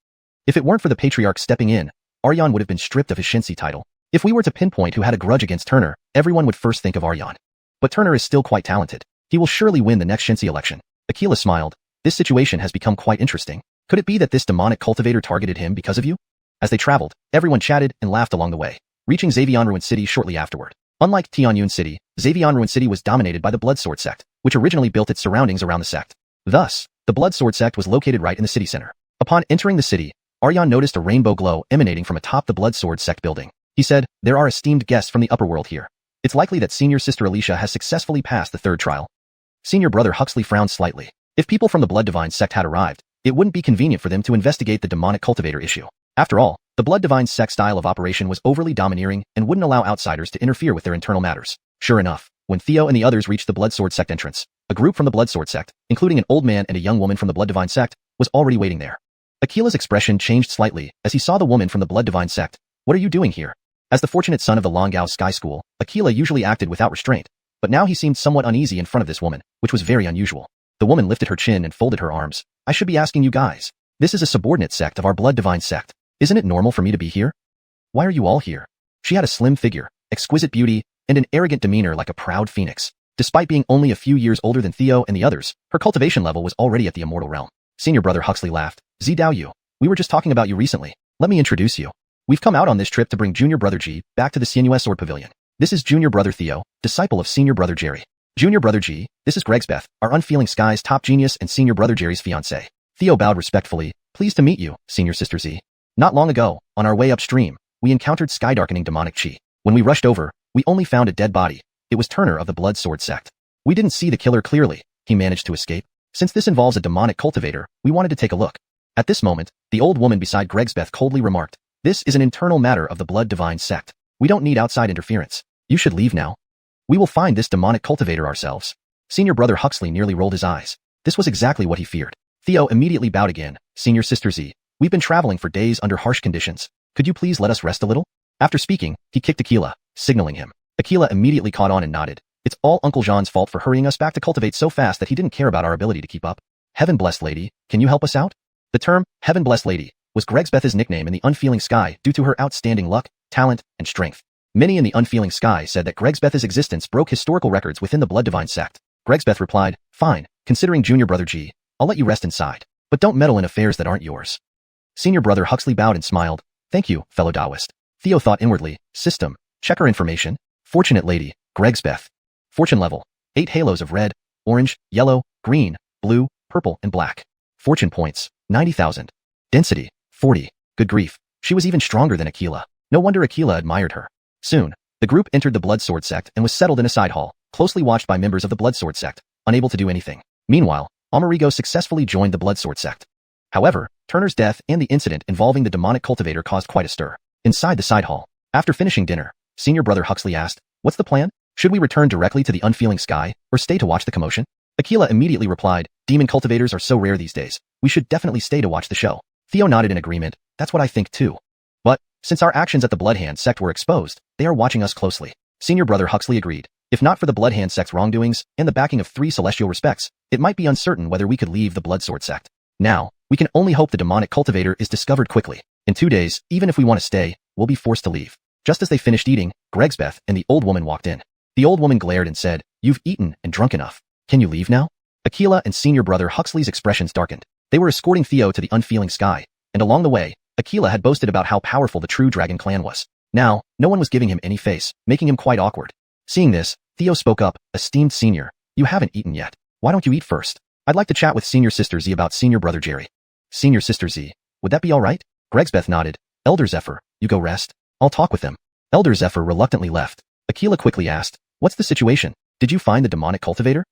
If it weren't for the Patriarch stepping in, Aryan would have been stripped of his Shinsi title. If we were to pinpoint who had a grudge against Turner, everyone would first think of Aryan. But Turner is still quite talented. He will surely win the next Shinsi election. Aquila smiled. This situation has become quite interesting. Could it be that this demonic cultivator targeted him because of you? As they traveled, everyone chatted and laughed along the way, reaching Xavion Ruin City shortly afterward. Unlike Tianyun City, Xavion Ruin City was dominated by the Blood Sword sect, which originally built its surroundings around the sect. Thus, the Blood Sword sect was located right in the city center. Upon entering the city, Aryan noticed a rainbow glow emanating from atop the Blood Sword sect building. He said, there are esteemed guests from the upper world here. It's likely that senior sister Alicia has successfully passed the third trial. Senior brother Huxley frowned slightly. If people from the Blood Divine sect had arrived, it wouldn't be convenient for them to investigate the demonic cultivator issue. After all, the Blood Divine sect style of operation was overly domineering and wouldn't allow outsiders to interfere with their internal matters. Sure enough, When Theo and the others reached the Blood Sword Sect entrance, a group from the Blood Sword Sect, including an old man and a young woman from the Blood Divine Sect, was already waiting there. Akila's expression changed slightly as he saw the woman from the Blood Divine Sect. What are you doing here? As the fortunate son of the Longao Sky School, Akila usually acted without restraint, but now he seemed somewhat uneasy in front of this woman, which was very unusual. The woman lifted her chin and folded her arms. I should be asking you guys. This is a subordinate sect of our Blood Divine Sect. Isn't it normal for me to be here? Why are you all here? She had a slim figure, exquisite beauty, and an arrogant demeanor like a proud phoenix. Despite being only a few years older than Theo and the others, her cultivation level was already at the immortal realm. Senior brother Huxley laughed. Zidao Yu, we were just talking about you recently. Let me introduce you. We've come out on this trip to bring junior brother G back to the Sinuous Sword Pavilion. This is junior brother Theo, disciple of senior brother Jerry. Junior brother G, this is Gregsbeth, our Unfeeling Sky's top genius and senior brother Jerry's fiancée. Theo bowed respectfully. Pleased to meet you, senior sister Z. Not long ago, on our way upstream, we encountered sky-darkening demonic chi. When we rushed over, we only found a dead body. It was Turner of the Blood Sword Sect. We didn't see the killer clearly. He managed to escape. Since this involves a demonic cultivator, we wanted to take a look. At this moment, the old woman beside Gregsbeth coldly remarked, this is an internal matter of the Blood Divine Sect. We don't need outside interference. You should leave now. We will find this demonic cultivator ourselves. Senior brother Huxley nearly rolled his eyes. This was exactly what he feared. Theo immediately bowed again. Senior sister Z, we've been traveling for days under harsh conditions. Could you please let us rest a little? After speaking, he kicked Akila, signaling him. Akila immediately caught on and nodded. It's all Uncle Jean's fault for hurrying us back to cultivate so fast that he didn't care about our ability to keep up. Heaven-blessed lady, can you help us out? The term, Heaven-blessed lady, was Gregsbeth's nickname in the Unfeeling Sky due to her outstanding luck, talent, and strength. Many in the Unfeeling Sky said that Gregsbeth's existence broke historical records within the Blood Divine Sect. Gregsbeth replied, fine, considering junior brother G, I'll let you rest inside. But don't meddle in affairs that aren't yours. Senior brother Huxley bowed and smiled. Thank you, fellow Taoist. Theo thought inwardly, system, checker information, fortunate lady, Gregsbeth. Fortune level, 8 halos of red, orange, yellow, green, blue, purple, and black. Fortune points, 90,000. Density, 40. Good grief. She was even stronger than Akila. No wonder Akila admired her. Soon, the group entered the Blood Sword Sect and was settled in a side hall, closely watched by members of the Blood Sword Sect, unable to do anything. Meanwhile, Amerigo successfully joined the Blood Sword Sect. However, Turner's death and the incident involving the demonic cultivator caused quite a stir. Inside the side hall, after finishing dinner, senior brother Huxley asked, what's the plan? Should we return directly to the Unfeeling Sky, or stay to watch the commotion? Akila immediately replied, demon cultivators are so rare these days, we should definitely stay to watch the show. Theo nodded in agreement, that's what I think too. But, since our actions at the Bloodhand Sect were exposed, they are watching us closely. Senior brother Huxley agreed. If not for the Bloodhand Sect's wrongdoings and the backing of 3 celestial respects, it might be uncertain whether we could leave the Blood Sword Sect. Now, we can only hope the demonic cultivator is discovered quickly. In 2 days, even if we want to stay, we'll be forced to leave. Just as they finished eating, Gregsbeth and the old woman walked in. The old woman glared and said, you've eaten and drunk enough. Can you leave now? Akila and senior brother Huxley's expressions darkened. They were escorting Theo to the Unfeeling Sky, and along the way, Akila had boasted about how powerful the true dragon clan was. Now, no one was giving him any face, making him quite awkward. Seeing this, Theo spoke up, esteemed senior, you haven't eaten yet. Why don't you eat first? I'd like to chat with senior sister Z about senior brother Jerry. Senior sister Z, would that be all right? Gregsbeth nodded. Elder Zephyr, you go rest. I'll talk with them. Elder Zephyr reluctantly left. Akila quickly asked, what's the situation? Did you find the demonic cultivator?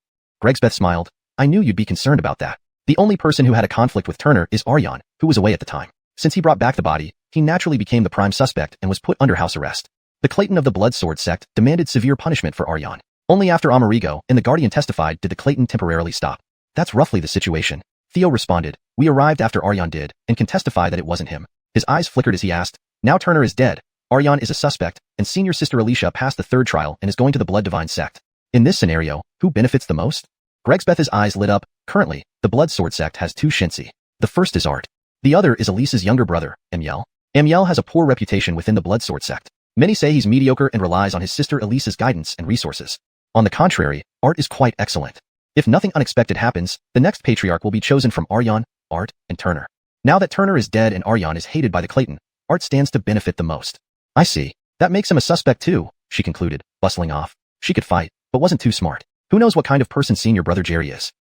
Gregsbeth smiled. I knew you'd be concerned about that. The only person who had a conflict with Turner is Aryan, who was away at the time. Since he brought back the body, he naturally became the prime suspect and was put under house arrest. The Clayton of the Blood Sword Sect demanded severe punishment for Aryan. Only after Amerigo and the Guardian testified did the Clayton temporarily stop. That's roughly the situation. Theo responded, we arrived after Aryan did, and can testify that it wasn't him. His eyes flickered as he asked, now Turner is dead, Aryan is a suspect, and senior sister Alicia passed the 3rd trial and is going to the Blood Divine Sect. In this scenario, who benefits the most? Gregsbeth's eyes lit up. Currently, the Blood Sword Sect has 2 Shinsi. The first is Art. The other is Elisa's younger brother, Amiel. Amiel has a poor reputation within the Blood Sword Sect. Many say he's mediocre and relies on his sister Elisa's guidance and resources. On the contrary, Art is quite excellent. If nothing unexpected happens, the next patriarch will be chosen from Aryan, Art, and Turner. Now that Turner is dead and Aryan is hated by the Clayton, Art stands to benefit the most. I see. That makes him a suspect too, she concluded, bustling off. She could fight, but wasn't too smart. Who knows what kind of person senior brother Jerry is?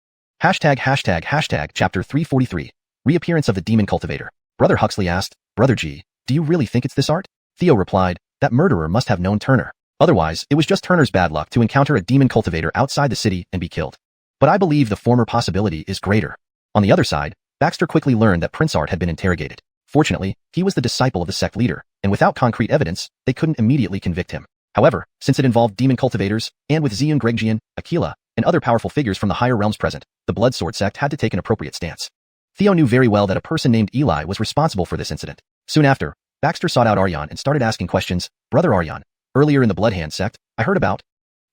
Hashtag chapter 343. Reappearance of the demon cultivator. Brother Huxley asked, Brother G, do you really think it's this Art? Theo replied, that murderer must have known Turner. Otherwise, it was just Turner's bad luck to encounter a demon cultivator outside the city and be killed. But I believe the former possibility is greater. On the other side, Baxter quickly learned that Prince Art had been interrogated. Fortunately, he was the disciple of the sect leader, and without concrete evidence, they couldn't immediately convict him. However, since it involved demon cultivators, and with Zeun Gregjian, Aquila, and other powerful figures from the higher realms present, the Blood Sword sect had to take an appropriate stance. Theo knew very well that a person named Eli was responsible for this incident. Soon after, Baxter sought out Aryan and started asking questions. Brother Aryan, earlier in the Bloodhand sect, I heard about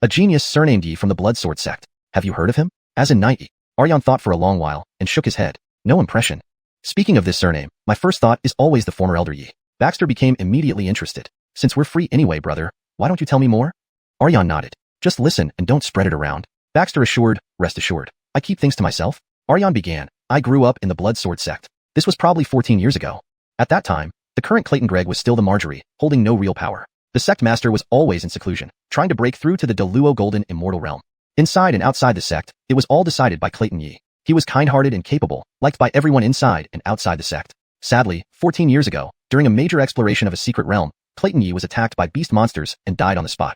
a genius surnamed Yi from the Blood Sword sect. Have you heard of him? As in Night Yi. Aryan thought for a long while, and shook his head. No impression. Speaking of this surname, my first thought is always the former Elder Yi. Baxter became immediately interested. Since we're free anyway, brother, why don't you tell me more? Aryan nodded. Just listen and don't spread it around. Baxter assured, rest assured. I keep things to myself. Aryan began. I grew up in the Blood Sword sect. This was probably 14 years ago. At that time, the current Clayton Gregg was still the Marjorie, holding no real power. The sect master was always in seclusion, trying to break through to the Deluo Golden Immortal Realm. Inside and outside the sect, it was all decided by Clayton Yi. He was kind-hearted and capable, liked by everyone inside and outside the sect. Sadly, 14 years ago, during a major exploration of a secret realm, Clayton Yi was attacked by beast monsters and died on the spot.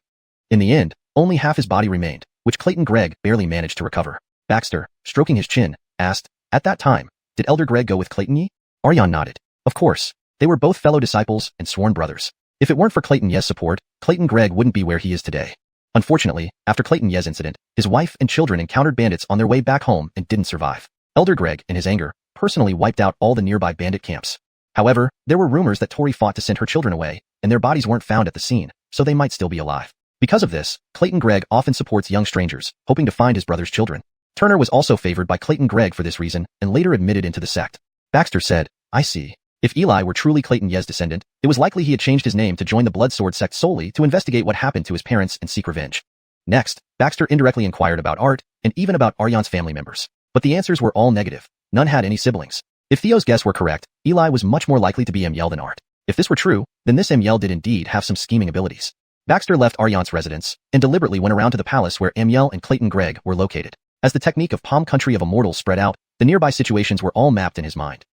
In the end, only half his body remained, which Clayton Gregg barely managed to recover. Baxter, stroking his chin, asked, at that time, did Elder Gregg go with Clayton Yi? Aryan nodded. Of course. They were both fellow disciples and sworn brothers. If it weren't for Clayton Ye's support, Clayton Gregg wouldn't be where he is today. Unfortunately, after Clayton Ye's incident, his wife and children encountered bandits on their way back home and didn't survive. Elder Gregg, in his anger, personally wiped out all the nearby bandit camps. However, there were rumors that Tori fought to send her children away, and their bodies weren't found at the scene, so they might still be alive. Because of this, Clayton Gregg often supports young strangers, hoping to find his brother's children. Turner was also favored by Clayton Gregg for this reason, and later admitted into the sect. Baxter said, I see. If Eli were truly Clayton Ye's descendant, it was likely he had changed his name to join the Blood Sword sect solely to investigate what happened to his parents and seek revenge. Next, Baxter indirectly inquired about Art, and even about Aryan's family members. But the answers were all negative. None had any siblings. If Theo's guess were correct, Eli was much more likely to be Amiel than Art. If this were true, then this Amiel did indeed have some scheming abilities. Baxter left Aryan's residence, and deliberately went around to the palace where Amiel and Clayton Gregg were located. As the technique of Palm Country of Immortals spread out, the nearby situations were all mapped in his mind.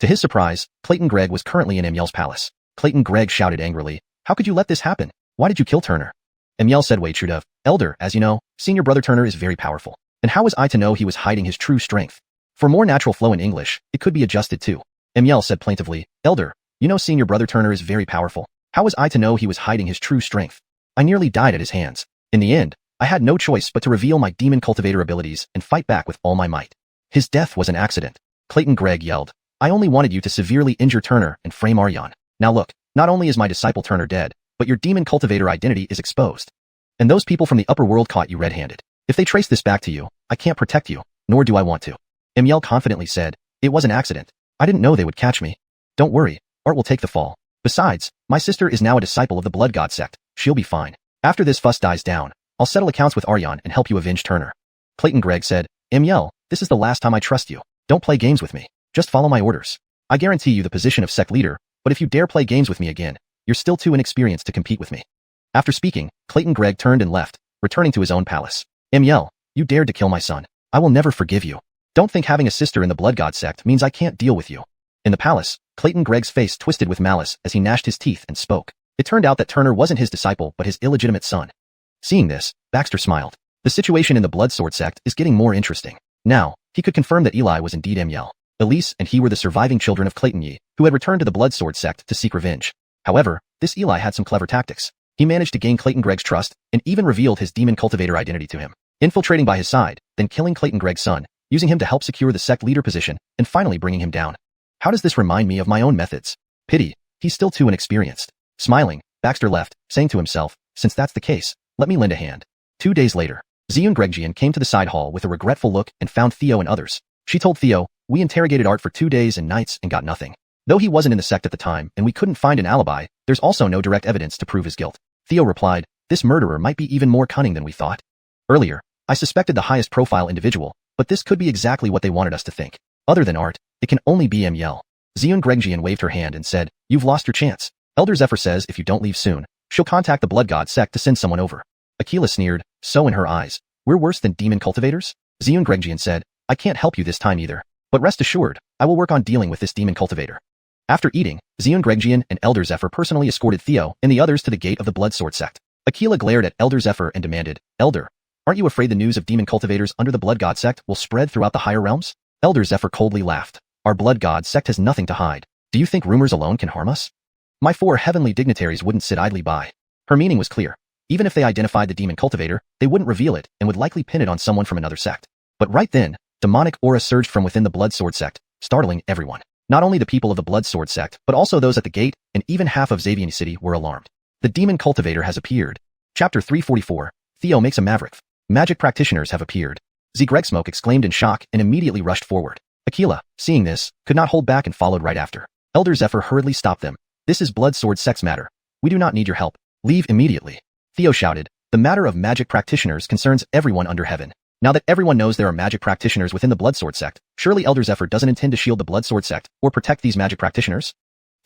To his surprise, Clayton Gregg was currently in Amiel's palace. Clayton Gregg shouted angrily, how could you let this happen? Why did you kill Turner? Amiel said Wei-Trudov, Elder, as you know, senior brother Turner is very powerful. And how was I to know he was hiding his true strength? For more natural flow in English, it could be adjusted too. Amiel said plaintively, Elder, you know senior brother Turner is very powerful. How was I to know he was hiding his true strength? I nearly died at his hands. In the end, I had no choice but to reveal my demon cultivator abilities and fight back with all my might. His death was an accident. Clayton Gregg yelled, I only wanted you to severely injure Turner and frame Aryan. Now look, not only is my disciple Turner dead, but your demon cultivator identity is exposed. And those people from the upper world caught you red-handed. If they trace this back to you, I can't protect you, nor do I want to. Amiel confidently said, it was an accident. I didn't know they would catch me. Don't worry, Art will take the fall. Besides, my sister is now a disciple of the Blood God sect. She'll be fine. After this fuss dies down, I'll settle accounts with Aryan and help you avenge Turner. Clayton Gregg said, Amiel, this is the last time I trust you. Don't play games with me. Just follow my orders. I guarantee you the position of sect leader, but if you dare play games with me again, you're still too inexperienced to compete with me. After speaking, Clayton Gregg turned and left, returning to his own palace. Amiel, you dared to kill my son. I will never forgive you. Don't think having a sister in the Blood God sect means I can't deal with you. In the palace, Clayton Gregg's face twisted with malice as he gnashed his teeth and spoke. It turned out that Turner wasn't his disciple but his illegitimate son. Seeing this, Baxter smiled. The situation in the Blood Sword sect is getting more interesting. Now, he could confirm that Eli was indeed Amiel. Elise and he were the surviving children of Clayton Yi, who had returned to the Blood Sword sect to seek revenge. However, this Eli had some clever tactics. He managed to gain Clayton Gregg's trust and even revealed his demon cultivator identity to him, infiltrating by his side, then killing Clayton Gregg's son, using him to help secure the sect leader position, and finally bringing him down. How does this remind me of my own methods? Pity, he's still too inexperienced. Smiling, Baxter left, saying to himself, since that's the case, let me lend a hand. 2 days later, Zeun Gregjian came to the side hall with a regretful look and found Theo and others. She told Theo, we interrogated Art for 2 days and nights and got nothing. Though he wasn't in the sect at the time and we couldn't find an alibi, there's also no direct evidence to prove his guilt. Theo replied, this murderer might be even more cunning than we thought. Earlier, I suspected the highest profile individual, but this could be exactly what they wanted us to think. Other than Art, it can only be Amiel. Zeun Gregjian waved her hand and said, you've lost your chance. Elder Zephyr says if you don't leave soon, she'll contact the Blood God sect to send someone over. Aquila sneered, so in her eyes, we're worse than demon cultivators? Zeun Gregjian said, I can't help you this time either. But rest assured, I will work on dealing with this demon cultivator. After eating, Zeun Gregjian and Elder Zephyr personally escorted Theo and the others to the gate of the Blood Sword sect. Aquila glared at Elder Zephyr and demanded, Elder, aren't you afraid the news of demon cultivators under the Blood God sect will spread throughout the higher realms? Elder Zephyr coldly laughed. Our Blood God sect has nothing to hide. Do you think rumors alone can harm us? My 4 heavenly dignitaries wouldn't sit idly by. Her meaning was clear. Even if they identified the demon cultivator, they wouldn't reveal it and would likely pin it on someone from another sect. But right then, demonic aura surged from within the Blood Sword sect, startling everyone. Not only the people of the Blood Sword sect, but also those at the gate, and even half of Xavier City were alarmed. The demon cultivator has appeared. Chapter 344, Theo makes a maverick. Magic practitioners have appeared. Smoke exclaimed in shock and immediately rushed forward. Aquila, seeing this, could not hold back and followed right after. Elder Zephyr hurriedly stopped them. This is Blood Sword sex matter. We do not need your help. Leave immediately. Theo shouted. The matter of magic practitioners concerns everyone under heaven. Now that everyone knows there are magic practitioners within the Blood Sword sect, surely Elder Zephyr doesn't intend to shield the Blood Sword sect or protect these magic practitioners?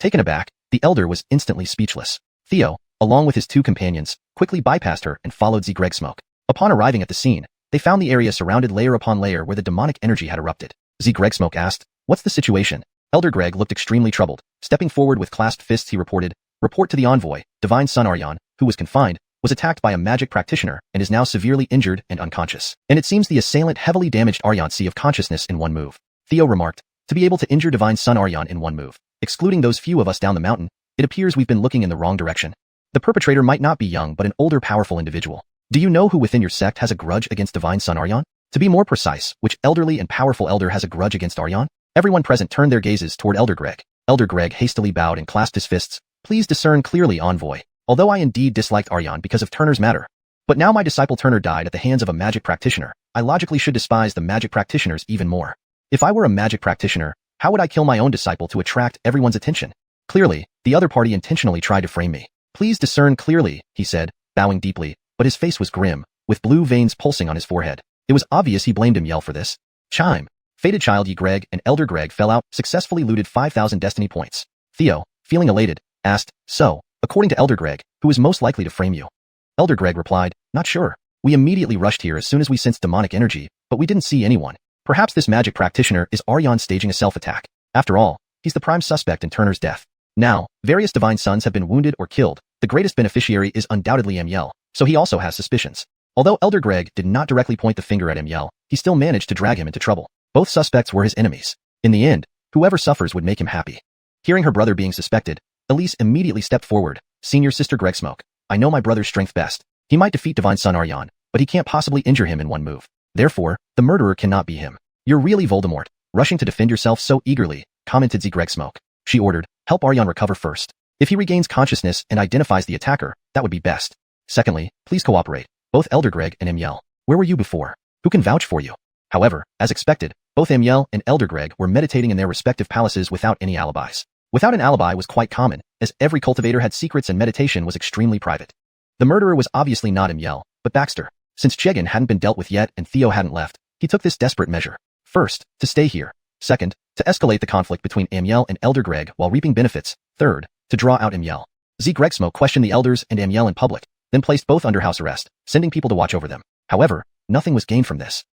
Taken aback, the elder was instantly speechless. Theo, along with his two companions, quickly bypassed her and followed Smoke. Upon arriving at the scene, they found the area surrounded layer upon layer where the demonic energy had erupted. Smoke asked, "What's the situation?" Elder Greg looked extremely troubled. Stepping forward with clasped fists, he reported, "Report to the envoy, Divine Son Aryan, who was confined, was attacked by a magic practitioner and is now severely injured and unconscious. And it seems the assailant heavily damaged Aryan's sea of consciousness in one move." Theo remarked, "To be able to injure Divine Son Aryan in one move, excluding those few of us down the mountain, it appears we've been looking in the wrong direction. The perpetrator might not be young but an older powerful individual. Do you know who within your sect has a grudge against Divine Son Aryan? To be more precise, which elderly and powerful elder has a grudge against Aryan?" Everyone present turned their gazes toward Elder Greg. Elder Greg hastily bowed and clasped his fists. "Please discern clearly, envoy. Although I indeed disliked Aryan because of Turner's matter, but now my disciple Turner died at the hands of a magic practitioner, I logically should despise the magic practitioners even more. If I were a magic practitioner, how would I kill my own disciple to attract everyone's attention? Clearly, the other party intentionally tried to frame me. Please discern clearly," he said, bowing deeply, but his face was grim, with blue veins pulsing on his forehead. It was obvious he blamed Yel for this. Chime. Fated Child Ye Greg and Elder Greg fell out, successfully looted 5,000 destiny points. Theo, feeling elated, asked, "So, according to Elder Greg, who is most likely to frame you?" Elder Greg replied, "Not sure. We immediately rushed here as soon as we sensed demonic energy, but we didn't see anyone. Perhaps this magic practitioner is Aryan staging a self-attack. After all, he's the prime suspect in Turner's death. Now, various divine sons have been wounded or killed. The greatest beneficiary is undoubtedly Yel, so he also has suspicions." Although Elder Greg did not directly point the finger at Yel, he still managed to drag him into trouble. Both suspects were his enemies. In the end, whoever suffers would make him happy. Hearing her brother being suspected, Elise immediately stepped forward. "Senior Sister Smoke, I know my brother's strength best. He might defeat Divine Son Aryan, but he can't possibly injure him in one move. Therefore, the murderer cannot be him. You're really Voldemort, rushing to defend yourself so eagerly," commented Smoke. She ordered, "Help Aryan recover first. If he regains consciousness and identifies the attacker, that would be best. Secondly, please cooperate. Both Elder Greg and Yel. Where were you before? Who can vouch for you?" However, as expected, both Yel and Elder Greg were meditating in their respective palaces without any alibis. Without an alibi was quite common, as every cultivator had secrets and meditation was extremely private. The murderer was obviously not Yel, but Baxter. Since Chegan hadn't been dealt with yet and Theo hadn't left, he took this desperate measure. First, to stay here. Second, to escalate the conflict between Yel and Elder Greg while reaping benefits. Third, to draw out Yel. Smoke questioned the elders and Yel in public, then placed both under house arrest, sending people to watch over them. However, nothing was gained from this.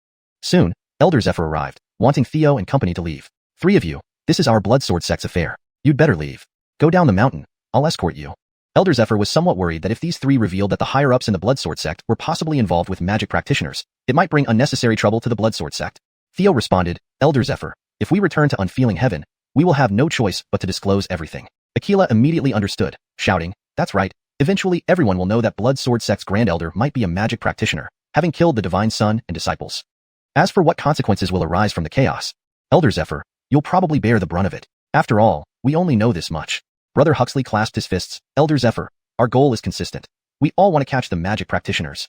Soon, Elder Zephyr arrived, wanting Theo and company to leave. "Three of you, this is our Blood Sword sect's affair. You'd better leave. Go down the mountain. I'll escort you." Elder Zephyr was somewhat worried that if these three revealed that the higher-ups in the Blood Sword sect were possibly involved with magic practitioners, it might bring unnecessary trouble to the Blood Sword sect. Theo responded, "Elder Zephyr, if we return to Unfeeling Heaven, we will have no choice but to disclose everything." Aquila immediately understood, shouting, "That's right. Eventually everyone will know that Blood Sword sect's Grand Elder might be a magic practitioner, having killed the Divine Son and disciples. As for what consequences will arise from the chaos, Elder Zephyr, you'll probably bear the brunt of it. After all, we only know this much." Brother Huxley clasped his fists. "Elder Zephyr, our goal is consistent. We all want to catch the magic practitioners.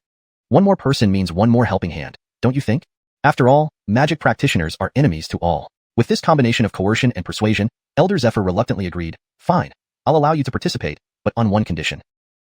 One more person means one more helping hand, don't you think? After all, magic practitioners are enemies to all." With this combination of coercion and persuasion, Elder Zephyr reluctantly agreed, "Fine, I'll allow you to participate, but on one condition.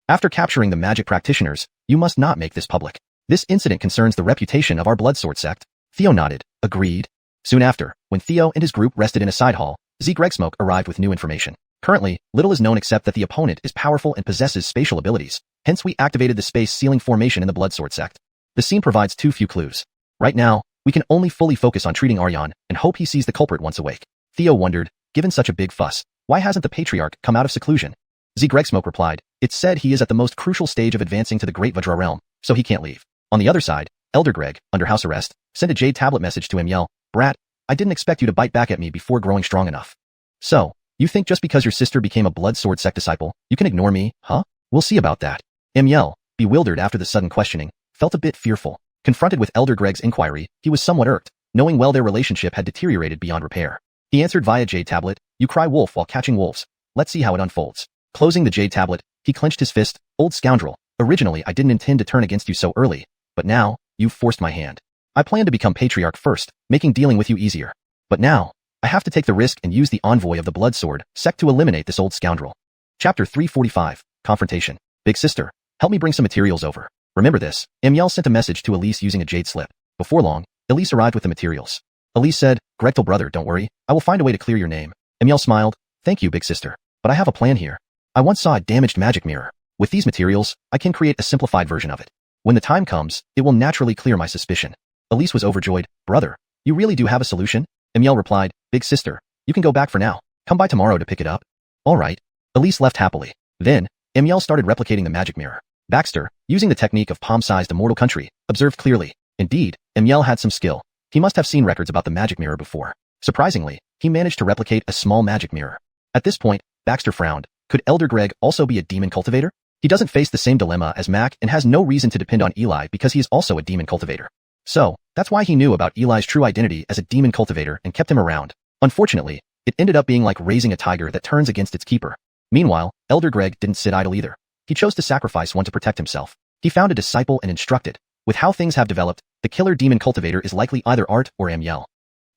After capturing the magic practitioners, you must not make this public. This incident concerns the reputation of our Blood Sword sect." Theo nodded, agreed. Soon after, when Theo and his group rested in a side hall, Smoke arrived with new information. Currently, little is known except that the opponent is powerful and possesses spatial abilities, hence we activated the space ceiling formation in the Blood Sword sect. The scene provides too few clues. Right now, we can only fully focus on treating Aryan and hope he sees the culprit once awake. Theo wondered, given such a big fuss, why hasn't the Patriarch come out of seclusion? Smoke replied, "It's said he is at the most crucial stage of advancing to the Great Vajra realm, so he can't leave." On the other side, Elder Greg, under house arrest, sent a jade tablet message to Yel, "Brat, I didn't expect you to bite back at me before growing strong enough. So, you think just because your sister became a Blood Sword sect disciple, you can ignore me, huh? We'll see about that." Yel, bewildered after the sudden questioning, felt a bit fearful. Confronted with Elder Greg's inquiry, he was somewhat irked, knowing well their relationship had deteriorated beyond repair. He answered via jade tablet, "You cry wolf while catching wolves. Let's see how it unfolds." Closing the jade tablet, he clenched his fist. "Old scoundrel, originally I didn't intend to turn against you so early, but now, you've forced my hand. I planned to become patriarch first, making dealing with you easier. But now, I have to take the risk and use the envoy of the blood sword sect to eliminate this old scoundrel." Chapter 345, Confrontation. "Big sister, help me bring some materials over. Remember this." Amiel sent a message to Elise using a jade slip. Before long, Elise arrived with the materials. Elise said, "Gregtel brother, don't worry, I will find a way to clear your name." Amiel smiled, "Thank you, big sister, but I have a plan here. I once saw a damaged magic mirror. With these materials, I can create a simplified version of it. When the time comes, it will naturally clear my suspicion." Elise was overjoyed. "Brother, you really do have a solution?" Amiel replied, "Big sister, you can go back for now. Come by tomorrow to pick it up." "All right." Elise left happily. Then, Amiel started replicating the magic mirror. Baxter, using the technique of palm-sized immortal country, observed clearly. Indeed, Amiel had some skill. He must have seen records about the magic mirror before. Surprisingly, he managed to replicate a small magic mirror. At this point, Baxter frowned. Could Elder Greg also be a demon cultivator? He doesn't face the same dilemma as Mac and has no reason to depend on Eli because he is also a demon cultivator. So, that's why he knew about Eli's true identity as a demon cultivator and kept him around. Unfortunately, it ended up being like raising a tiger that turns against its keeper. Meanwhile, Elder Greg didn't sit idle either. He chose to sacrifice one to protect himself. He found a disciple and instructed. With how things have developed, the killer demon cultivator is likely either Art or Amiel.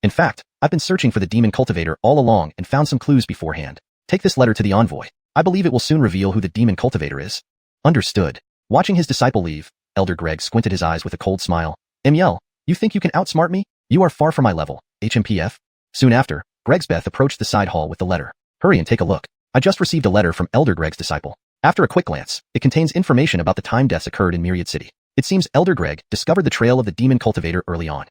In fact, I've been searching for the demon cultivator all along and found some clues beforehand. Take this letter to the envoy. I believe it will soon reveal who the demon cultivator is. Understood. Watching his disciple leave, Elder Greg squinted his eyes with a cold smile. Amiel, you think you can outsmart me? You are far from my level, HMPF. Soon after, Gregsbeth approached the side hall with the letter. Hurry and take a look. I just received a letter from Elder Greg's disciple. After a quick glance, it contains information about the time deaths occurred in Myriad City. It seems Elder Greg discovered the trail of the demon cultivator early on.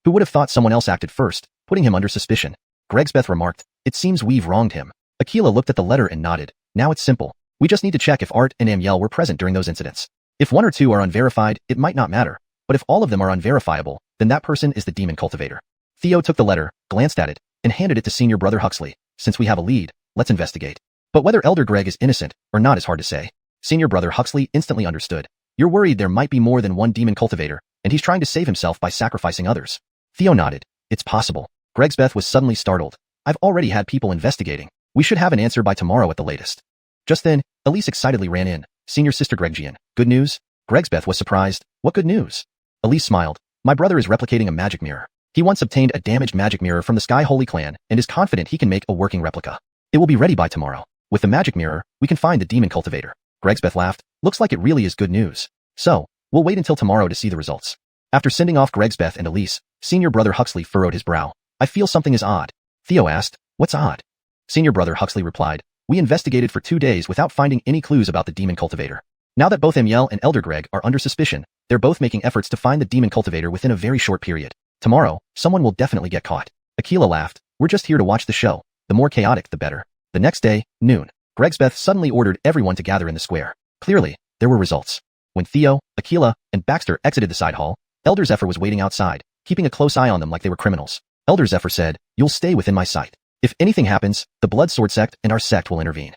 Who would have thought someone else acted first, putting him under suspicion? Gregsbeth remarked, "It seems we've wronged him." Akila looked at the letter and nodded. "Now it's simple. We just need to check if Art and Amiel were present during those incidents. If one or two are unverified, it might not matter. But if all of them are unverifiable, then that person is the demon cultivator." Theo took the letter, glanced at it, and handed it to Senior Brother Huxley. "Since we have a lead, let's investigate." But whether Elder Greg is innocent or not is hard to say. Senior Brother Huxley instantly understood. "You're worried there might be more than one demon cultivator, and he's trying to save himself by sacrificing others." Theo nodded. "It's possible." Gregsbeth was suddenly startled. "I've already had people investigating. We should have an answer by tomorrow at the latest." Just then, Elise excitedly ran in. "Senior Sister Greggian, good news?" Gregsbeth was surprised. "What good news?" Elise smiled. "My brother is replicating a magic mirror. He once obtained a damaged magic mirror from the Sky Holy Clan and is confident he can make a working replica. It will be ready by tomorrow. With the magic mirror, we can find the demon cultivator." Gregsbeth laughed. "Looks like it really is good news. So, we'll wait until tomorrow to see the results." After sending off Gregsbeth and Elise, Senior Brother Huxley furrowed his brow. "I feel something is odd." Theo asked, "What's odd?" Senior Brother Huxley replied, "We investigated for 2 days without finding any clues about the demon cultivator. Now that both Amiel and Elder Greg are under suspicion, they're both making efforts to find the demon cultivator within a very short period. Tomorrow, someone will definitely get caught." Akila laughed. "We're just here to watch the show. The more chaotic, the better." The next day, noon, Gregsbeth suddenly ordered everyone to gather in the square. Clearly, there were results. When Theo, Akila, and Baxter exited the side hall, Elder Zephyr was waiting outside, keeping a close eye on them like they were criminals. Elder Zephyr said, "You'll stay within my sight. If anything happens, the Blood Sword sect and our sect will intervene.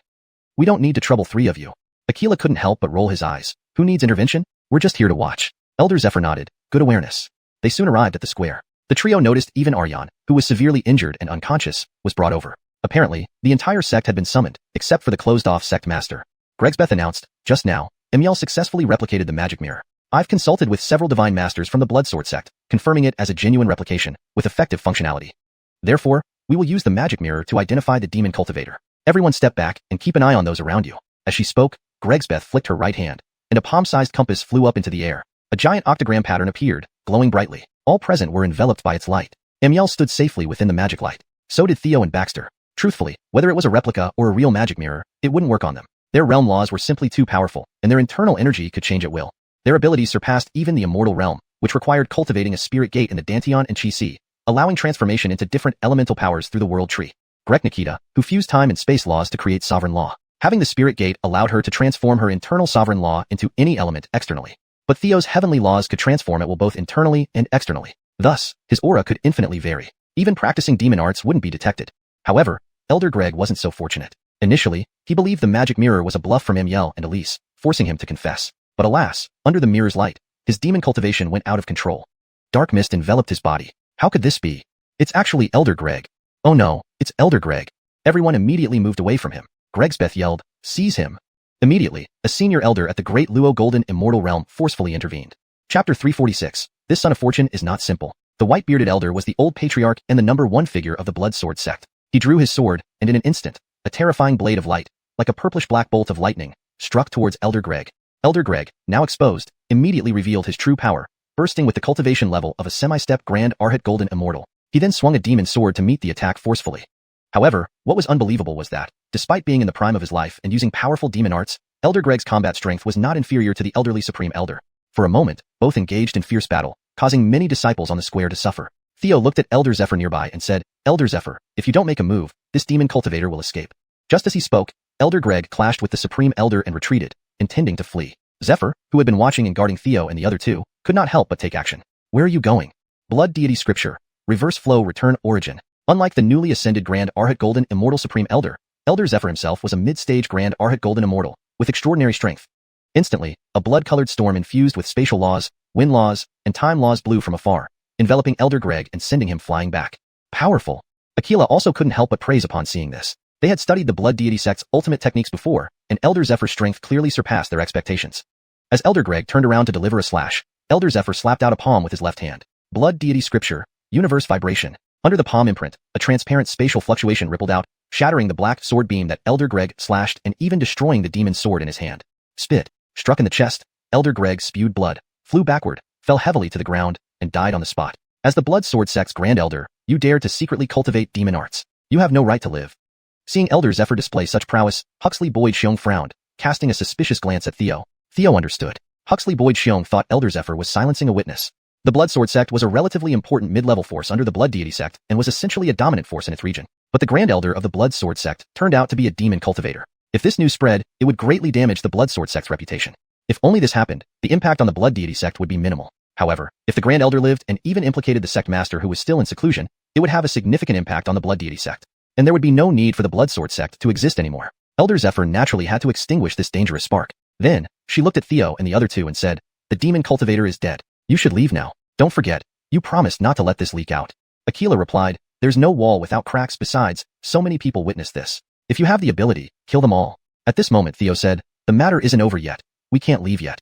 We don't need to trouble 3 of you." Akila couldn't help but roll his eyes. "Who needs intervention? We're just here to watch." Elder Zephyr nodded. "Good awareness." They soon arrived at the square. The trio noticed even Aryan, who was severely injured and unconscious, was brought over. Apparently, the entire sect had been summoned, except for the closed-off sect master. Gregsbeth announced, "Just now, Amiel successfully replicated the magic mirror. I've consulted with several divine masters from the Blood Sword sect, confirming it as a genuine replication, with effective functionality. Therefore, we will use the magic mirror to identify the demon cultivator. Everyone step back and keep an eye on those around you." As she spoke, Gregsbeth flicked her right hand, and a palm-sized compass flew up into the air. A giant octagram pattern appeared, glowing brightly. All present were enveloped by its light. Amiel stood safely within the magic light. So did Theo and Baxter. Truthfully, whether it was a replica or a real magic mirror, it wouldn't work on them. Their realm laws were simply too powerful, and their internal energy could change at will. Their abilities surpassed even the immortal realm, which required cultivating a spirit gate in the Danteon and Chi-Si, allowing transformation into different elemental powers through the world tree. Greg Nikita, who fused time and space laws to create sovereign law. Having the spirit gate allowed her to transform her internal sovereign law into any element externally. But Theo's heavenly laws could transform it both internally and externally. Thus, his aura could infinitely vary. Even practicing demon arts wouldn't be detected. However, Elder Greg wasn't so fortunate. Initially, he believed the magic mirror was a bluff from Amiel and Elise, forcing him to confess. But alas, under the mirror's light, his demon cultivation went out of control. Dark mist enveloped his body. How could this be? It's actually Elder Greg. Oh no, it's Elder Greg. Everyone immediately moved away from him. Gregsbeth yelled, "Seize him!" Immediately, a senior elder at the Great Luo Golden Immortal Realm forcefully intervened. Chapter 346. This son of fortune is not simple. The white-bearded elder was the old patriarch and the #1 figure of the Blood Sword sect. He drew his sword, and in an instant, a terrifying blade of light, like a purplish-black bolt of lightning, struck towards Elder Greg. Elder Greg, now exposed, immediately revealed his true power, bursting with the cultivation level of a semi-step Grand Arhat Golden Immortal. He then swung a demon sword to meet the attack forcefully. However, what was unbelievable was that, despite being in the prime of his life and using powerful demon arts, Elder Greg's combat strength was not inferior to the elderly Supreme Elder. For a moment, both engaged in fierce battle, causing many disciples on the square to suffer. Theo looked at Elder Zephyr nearby and said, "Elder Zephyr, if you don't make a move, this demon cultivator will escape." Just as he spoke, Elder Greg clashed with the Supreme Elder and retreated, intending to flee. Zephyr, who had been watching and guarding Theo and the other two, could not help but take action. "Where are you going?" Blood Deity Scripture. Reverse Flow Return Origin. Unlike the newly ascended Grand Arhat Golden Immortal Supreme Elder, Elder Zephyr himself was a mid-stage Grand Arhat Golden Immortal, with extraordinary strength. Instantly, a blood-colored storm infused with spatial laws, wind laws, and time laws blew from afar, enveloping Elder Greg and sending him flying back. Powerful. Aquila also couldn't help but praise upon seeing this. They had studied the Blood Deity sect's ultimate techniques before, and Elder Zephyr's strength clearly surpassed their expectations. As Elder Greg turned around to deliver a slash, Elder Zephyr slapped out a palm with his left hand. Blood Deity Scripture. Universe Vibration. Under the palm imprint, a transparent spatial fluctuation rippled out, shattering the black sword beam that Elder Greg slashed and even destroying the demon sword in his hand. Spit. Struck in the chest, Elder Greg spewed blood, flew backward, fell heavily to the ground, and died on the spot. As the Blood Sword sect's Grand Elder, you dared to secretly cultivate demon arts. You have no right to live. Seeing Elder Zephyr display such prowess, Huxley Boyd Xiong frowned, casting a suspicious glance at Theo. Theo understood. Huxley Boyd Xiong thought Elder Zephyr was silencing a witness. The Blood Sword sect was a relatively important mid-level force under the Blood Deity sect and was essentially a dominant force in its region. But the Grand Elder of the Blood Sword sect turned out to be a demon cultivator. If this news spread, it would greatly damage the Blood Sword sect's reputation. If only this happened, the impact on the Blood Deity sect would be minimal. However, if the Grand Elder lived and even implicated the sect master who was still in seclusion, it would have a significant impact on the Blood Deity sect. And there would be no need for the Blood Sword sect to exist anymore. Elder Zephyr naturally had to extinguish this dangerous spark. Then, she looked at Theo and the other two and said, "The demon cultivator is dead. You should leave now. Don't forget, you promised not to let this leak out." Aquila replied, "There's no wall without cracks. Besides, so many people witnessed this. If you have the ability, kill them all." At this moment Theo said, "The matter isn't over yet. We can't leave yet."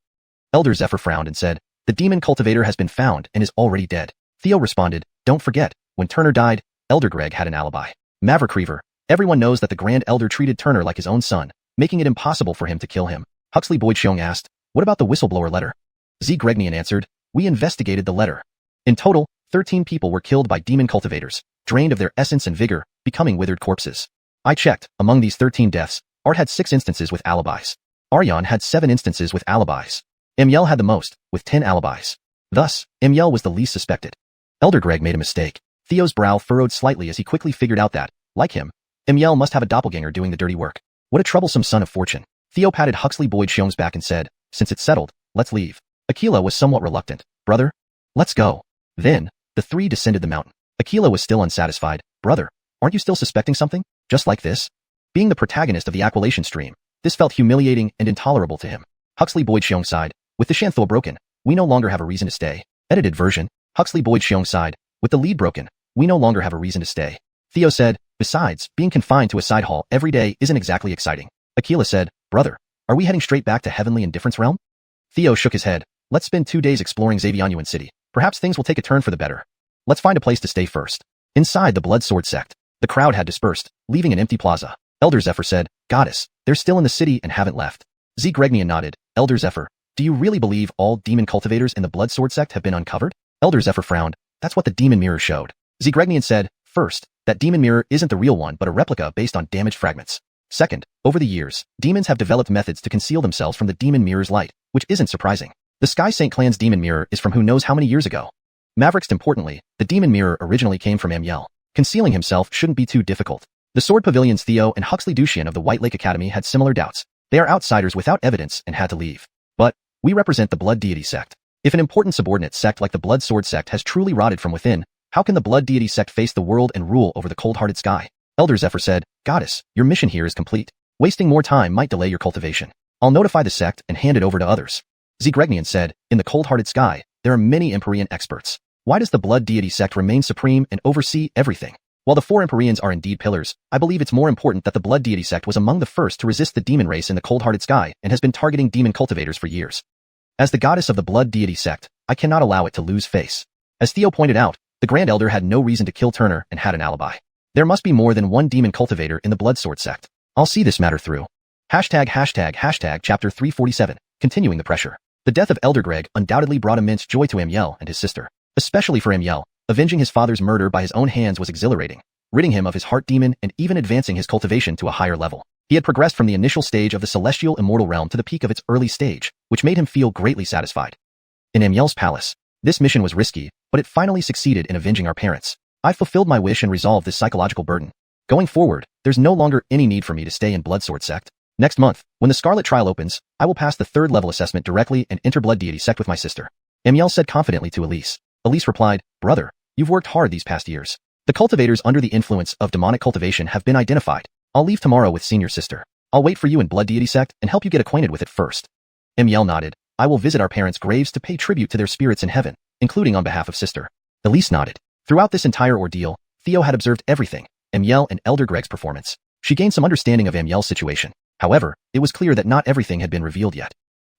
Elder Zephyr frowned and said, "The demon cultivator has been found and is already dead." Theo responded, "Don't forget, when Turner died, Elder Greg had an alibi." Maverick Reaver. Everyone knows that the Grand Elder treated Turner like his own son, making it impossible for him to kill him. Huxley Boyd Xiong asked, "What about the whistleblower letter?" Z. Gregnian answered, "We investigated the letter. In total, 13 people were killed by demon cultivators, drained of their essence and vigor, becoming withered corpses. I checked, among these 13 deaths, Art had 6 instances with alibis. Aryan had 7 instances with alibis. Amiel had the most, with 10 alibis. Thus, Amiel was the least suspected." Elder Greg made a mistake. Theo's brow furrowed slightly as he quickly figured out that, like him, Amiel must have a doppelganger doing the dirty work. What a troublesome son of fortune. Theo patted Huxley Boyd Xiong's back and said, "Since it's settled, let's leave." Aquila was somewhat reluctant. "Brother? Let's go." Then, the three descended the mountain. Aquila was still unsatisfied. "Brother, aren't you still suspecting something? Just like this?" Being the protagonist of the Aquilation stream, this felt humiliating and intolerable to him. Huxley Boyd Xiong sighed. "With the Shanthaw broken, we no longer have a reason to stay." Edited version. Huxley Boyd Xiong sighed. "With the lead broken, we no longer have a reason to stay." Theo said, "Besides, being confined to a side hall every day isn't exactly exciting." Aquila said, "Brother, are we heading straight back to Heavenly Indifference Realm?" Theo shook his head. "Let's spend 2 days exploring Xavianuan City. Perhaps things will take a turn for the better. Let's find a place to stay first." Inside the Blood Sword sect, the crowd had dispersed, leaving an empty plaza. Elder Zephyr said, "Goddess, they're still in the city and haven't left." Z. Gregnian nodded. "Elder Zephyr, do you really believe all demon cultivators in the Blood Sword sect have been uncovered?" Elder Zephyr frowned. "That's what the demon mirror showed." Z. Gregnian said, "First, that demon mirror isn't the real one but a replica based on damaged fragments. Second, over the years, demons have developed methods to conceal themselves from the demon mirror's light, which isn't surprising. The Sky Saint clan's demon mirror is from who knows how many years ago. Mavericks, importantly, the demon mirror originally came from Amiel. Concealing himself shouldn't be too difficult. The Sword Pavilion's Theo and Huxley Duchian of the White Lake Academy had similar doubts. They are outsiders without evidence and had to leave. But, we represent the Blood Deity sect. If an important subordinate sect like the Blood Sword sect has truly rotted from within, how can the Blood Deity sect face the world and rule over the cold-hearted sky?" Elder Zephyr said, "Goddess, your mission here is complete. Wasting more time might delay your cultivation. I'll notify the sect and hand it over to others." Zgregnian said, in the cold-hearted sky, there are many Empyrean experts. Why does the blood deity sect remain supreme and oversee everything? While the 4 Empyreans are indeed pillars, I believe it's more important that the blood deity sect was among the first to resist the demon race in the cold-hearted sky and has been targeting demon cultivators for years. As the goddess of the blood deity sect, I cannot allow it to lose face. As Theo pointed out, the Grand Elder had no reason to kill Turner and had an alibi. There must be more than one demon cultivator in the blood sword sect. I'll see this matter through. Hashtag chapter 347, continuing the pressure. The death of Elder Greg undoubtedly brought immense joy to Amiel and his sister. Especially for Amiel, avenging his father's murder by his own hands was exhilarating, ridding him of his heart demon and even advancing his cultivation to a higher level. He had progressed from the initial stage of the celestial immortal realm to the peak of its early stage, which made him feel greatly satisfied. In Amiel's palace, this mission was risky, but it finally succeeded in avenging our parents. I fulfilled my wish and resolved this psychological burden. Going forward, there's no longer any need for me to stay in Bloodsword Sect. Next month, when the Scarlet Trial opens, I will pass the 3rd level assessment directly and enter Blood Deity Sect with my sister. Amiel said confidently to Elise. Elise replied, Brother, you've worked hard these past years. The cultivators under the influence of demonic cultivation have been identified. I'll leave tomorrow with senior sister. I'll wait for you in Blood Deity Sect and help you get acquainted with it first. Amiel nodded. I will visit our parents' graves to pay tribute to their spirits in heaven, including on behalf of sister. Elise nodded. Throughout this entire ordeal, Theo had observed everything, Amiel and Elder Greg's performance. She gained some understanding of Amiel's situation. However, it was clear that not everything had been revealed yet.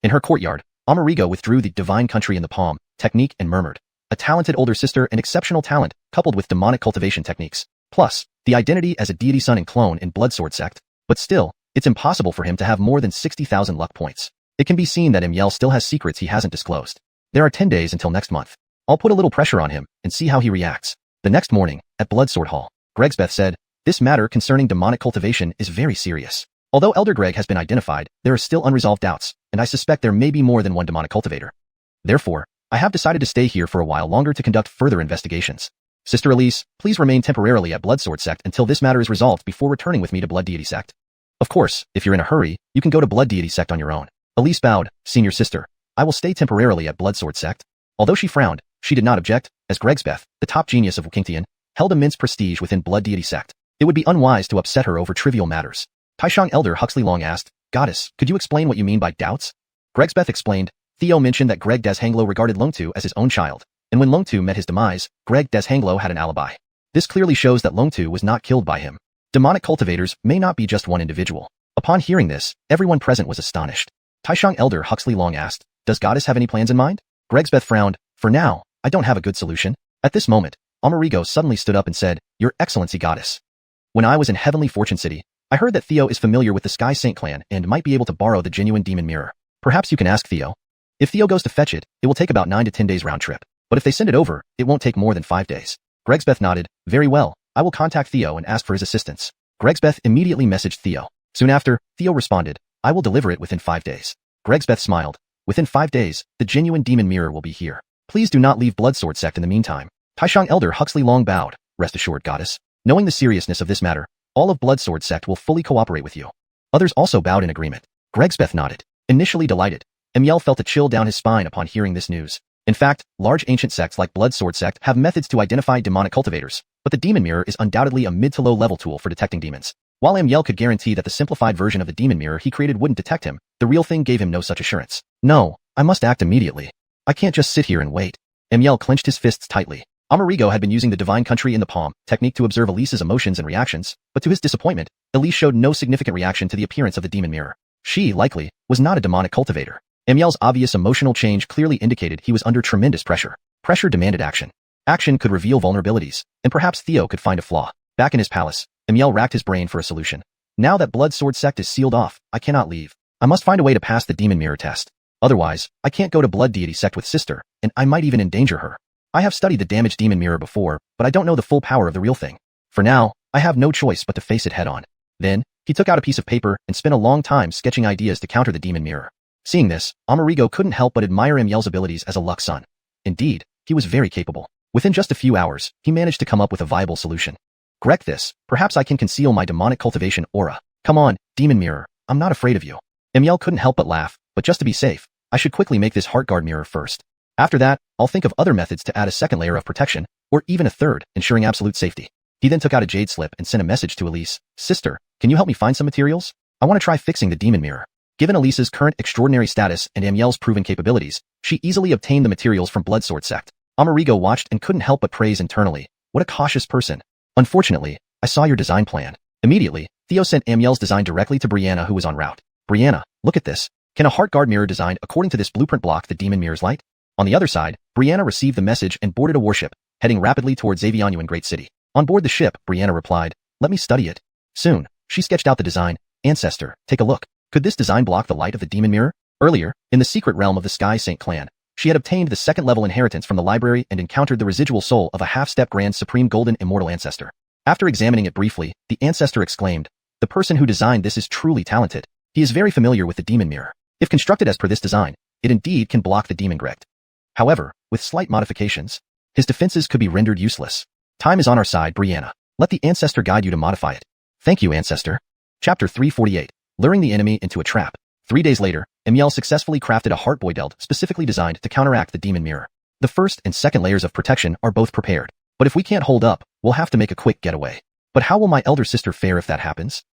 In her courtyard, Amerigo withdrew the divine country in the palm technique and murmured. A talented older sister and exceptional talent, coupled with demonic cultivation techniques. Plus, the identity as a deity son and clone in Bloodsword Sect. But still, it's impossible for him to have more than 60,000 luck points. It can be seen that Amiel still has secrets he hasn't disclosed. There are 10 days until next month. I'll put a little pressure on him and see how he reacts. The next morning, at Bloodsword Hall, Gregsbeth said, this matter concerning demonic cultivation is very serious. Although Elder Greg has been identified, there are still unresolved doubts, and I suspect there may be more than one demonic cultivator. Therefore, I have decided to stay here for a while longer to conduct further investigations. Sister Elise, please remain temporarily at Bloodsword Sect until this matter is resolved before returning with me to Blood Deity Sect. Of course, if you're in a hurry, you can go to Blood Deity Sect on your own. Elise bowed, senior sister. I will stay temporarily at Bloodsword Sect. Although she frowned, she did not object, as Gregsbeth, the top genius of Wukingtian, held immense prestige within Blood Deity Sect. It would be unwise to upset her over trivial matters. Taishang Elder Huxley Long asked, Goddess, could you explain what you mean by doubts? Gregsbeth explained, Theo mentioned that Greg Deshanglo regarded Longtu as his own child, and when Longtu met his demise, Greg Deshanglo had an alibi. This clearly shows that Longtu was not killed by him. Demonic cultivators may not be just one individual. Upon hearing this, everyone present was astonished. Taishang Elder Huxley Long asked, does Goddess have any plans in mind? Gregsbeth frowned, for now, I don't have a good solution. At this moment, Amerigo suddenly stood up and said, Your Excellency Goddess. When I was in Heavenly Fortune City, I heard that Theo is familiar with the Sky Saint clan and might be able to borrow the genuine demon mirror. Perhaps you can ask Theo. If Theo goes to fetch it, it will take about 9 to 10 days round trip. But if they send it over, it won't take more than 5 days. Gregsbeth nodded, very well, I will contact Theo and ask for his assistance. Gregsbeth immediately messaged Theo. Soon after, Theo responded, I will deliver it within 5 days. Gregsbeth smiled. Within 5 days, the genuine demon mirror will be here. Please do not leave Bloodsword Sect in the meantime. Taishang Elder Huxley Long bowed. Rest assured, Goddess. Knowing the seriousness of this matter, all of Bloodsword Sect will fully cooperate with you. Others also bowed in agreement. Gregsbeth nodded. Initially delighted, Amiel felt a chill down his spine upon hearing this news. In fact, large ancient sects like Bloodsword Sect have methods to identify demonic cultivators, but the demon mirror is undoubtedly a mid to low level tool for detecting demons. While Amiel could guarantee that the simplified version of the demon mirror he created wouldn't detect him, the real thing gave him no such assurance. No, I must act immediately. I can't just sit here and wait. Amiel clenched his fists tightly. Amerigo had been using the divine country in the palm technique to observe Elise's emotions and reactions, but to his disappointment, Elise showed no significant reaction to the appearance of the demon mirror. She, likely, was not a demonic cultivator. Amiel's obvious emotional change clearly indicated he was under tremendous pressure. Pressure demanded action. Action could reveal vulnerabilities, and perhaps Theo could find a flaw. Back in his palace, Amiel racked his brain for a solution. Now that Bloodsword Sect is sealed off, I cannot leave. I must find a way to pass the demon mirror test. Otherwise, I can't go to Blood Deity Sect with sister, and I might even endanger her. I have studied the damaged demon mirror before, but I don't know the full power of the real thing. For now, I have no choice but to face it head on. Then, he took out a piece of paper and spent a long time sketching ideas to counter the demon mirror. Seeing this, Amerigo couldn't help but admire Amiel's abilities as a luck son. Indeed, he was very capable. Within just a few hours, he managed to come up with a viable solution. Correct this, perhaps I can conceal my demonic cultivation aura. Come on, demon mirror, I'm not afraid of you. Amiel couldn't help but laugh, but just to be safe, I should quickly make this heart guard mirror first. After that, I'll think of other methods to add a second layer of protection, or even a third, ensuring absolute safety. He then took out a jade slip and sent a message to Elise. Sister, can you help me find some materials? I want to try fixing the demon mirror. Given Elisa's current extraordinary status and Amiel's proven capabilities, she easily obtained the materials from Bloodsword Sect. Amerigo watched and couldn't help but praise internally. What a cautious person. Unfortunately, I saw your design plan. Immediately, Theo sent Amiel's design directly to Brianna, who was en route. Brianna, look at this. Can a heart guard mirror designed according to this blueprint block the demon mirror's light? On the other side, Brianna received the message and boarded a warship, heading rapidly towards Xavianyuan Great City. On board the ship, Brianna replied, let me study it. Soon, she sketched out the design. Ancestor, take a look. Could this design block the light of the demon mirror? Earlier, in the secret realm of the Sky Saint clan, she had obtained the second-level inheritance from the library and encountered the residual soul of a half-step Grand Supreme Golden Immortal Ancestor. After examining it briefly, the ancestor exclaimed, the person who designed this is truly talented. He is very familiar with the demon mirror. If constructed as per this design, it indeed can block the demon Gregt. However, with slight modifications, his defenses could be rendered useless. Time is on our side, Brianna. Let the ancestor guide you to modify it. Thank you, ancestor. Chapter 348. Luring the enemy into a trap. 3 days later, Amiel successfully crafted a heart boydeld specifically designed to counteract the demon mirror. The first and second layers of protection are both prepared. But if we can't hold up, we'll have to make a quick getaway. But how will my elder sister fare if that happens?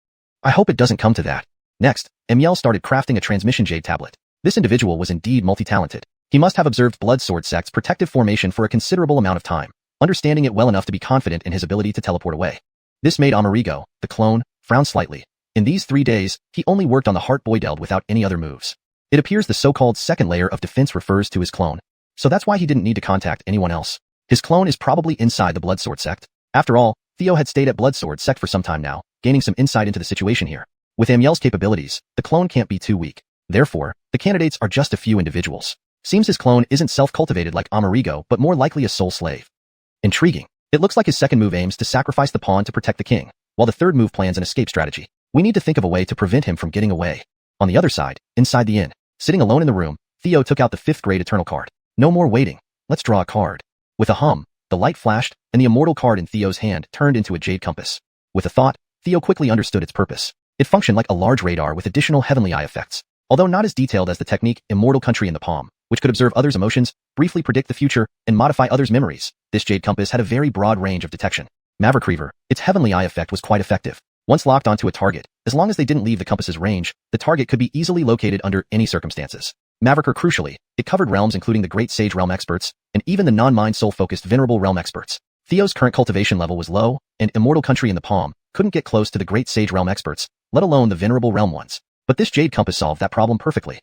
I hope it doesn't come to that. Next, Amiel started crafting a transmission jade tablet. This individual was indeed multi-talented. He must have observed Bloodsword Sect's protective formation for a considerable amount of time, understanding it well enough to be confident in his ability to teleport away. This made Amerigo, the clone, frown slightly. In these 3 days, he only worked on the heart boydeld without any other moves. It appears the so-called second layer of defense refers to his clone. So that's why he didn't need to contact anyone else. His clone is probably inside the Bloodsword Sect. After all, Theo had stayed at Bloodsword Sect for some time now, gaining some insight into the situation here. With Amiel's capabilities, the clone can't be too weak. Therefore, the candidates are just a few individuals. Seems his clone isn't self-cultivated like Amerigo, but more likely a soul slave. Intriguing. It looks like his second move aims to sacrifice the pawn to protect the king, while the third move plans an escape strategy. We need to think of a way to prevent him from getting away. On the other side, inside the inn, sitting alone in the room, Theo took out the 5th grade Eternal card. No more waiting. Let's draw a card. With a hum, the light flashed, and the immortal card in Theo's hand turned into a jade compass. With a thought, Theo quickly understood its purpose. It functioned like a large radar with additional heavenly eye effects. Although not as detailed as the technique Immortal Country in the Palm, which could observe others' emotions, briefly predict the future, and modify others' memories, this jade compass had a very broad range of detection. Maverick Reaver, its heavenly eye effect was quite effective. Once locked onto a target, as long as they didn't leave the compass's range, the target could be easily located under any circumstances. Mavericker crucially, it covered realms including the Great Sage Realm experts, and even the non-mind soul-focused Venerable Realm experts. Theo's current cultivation level was low, and Immortal Country in the Palm couldn't get close to the Great Sage Realm experts, let alone the Venerable Realm ones. But this jade compass solved that problem perfectly.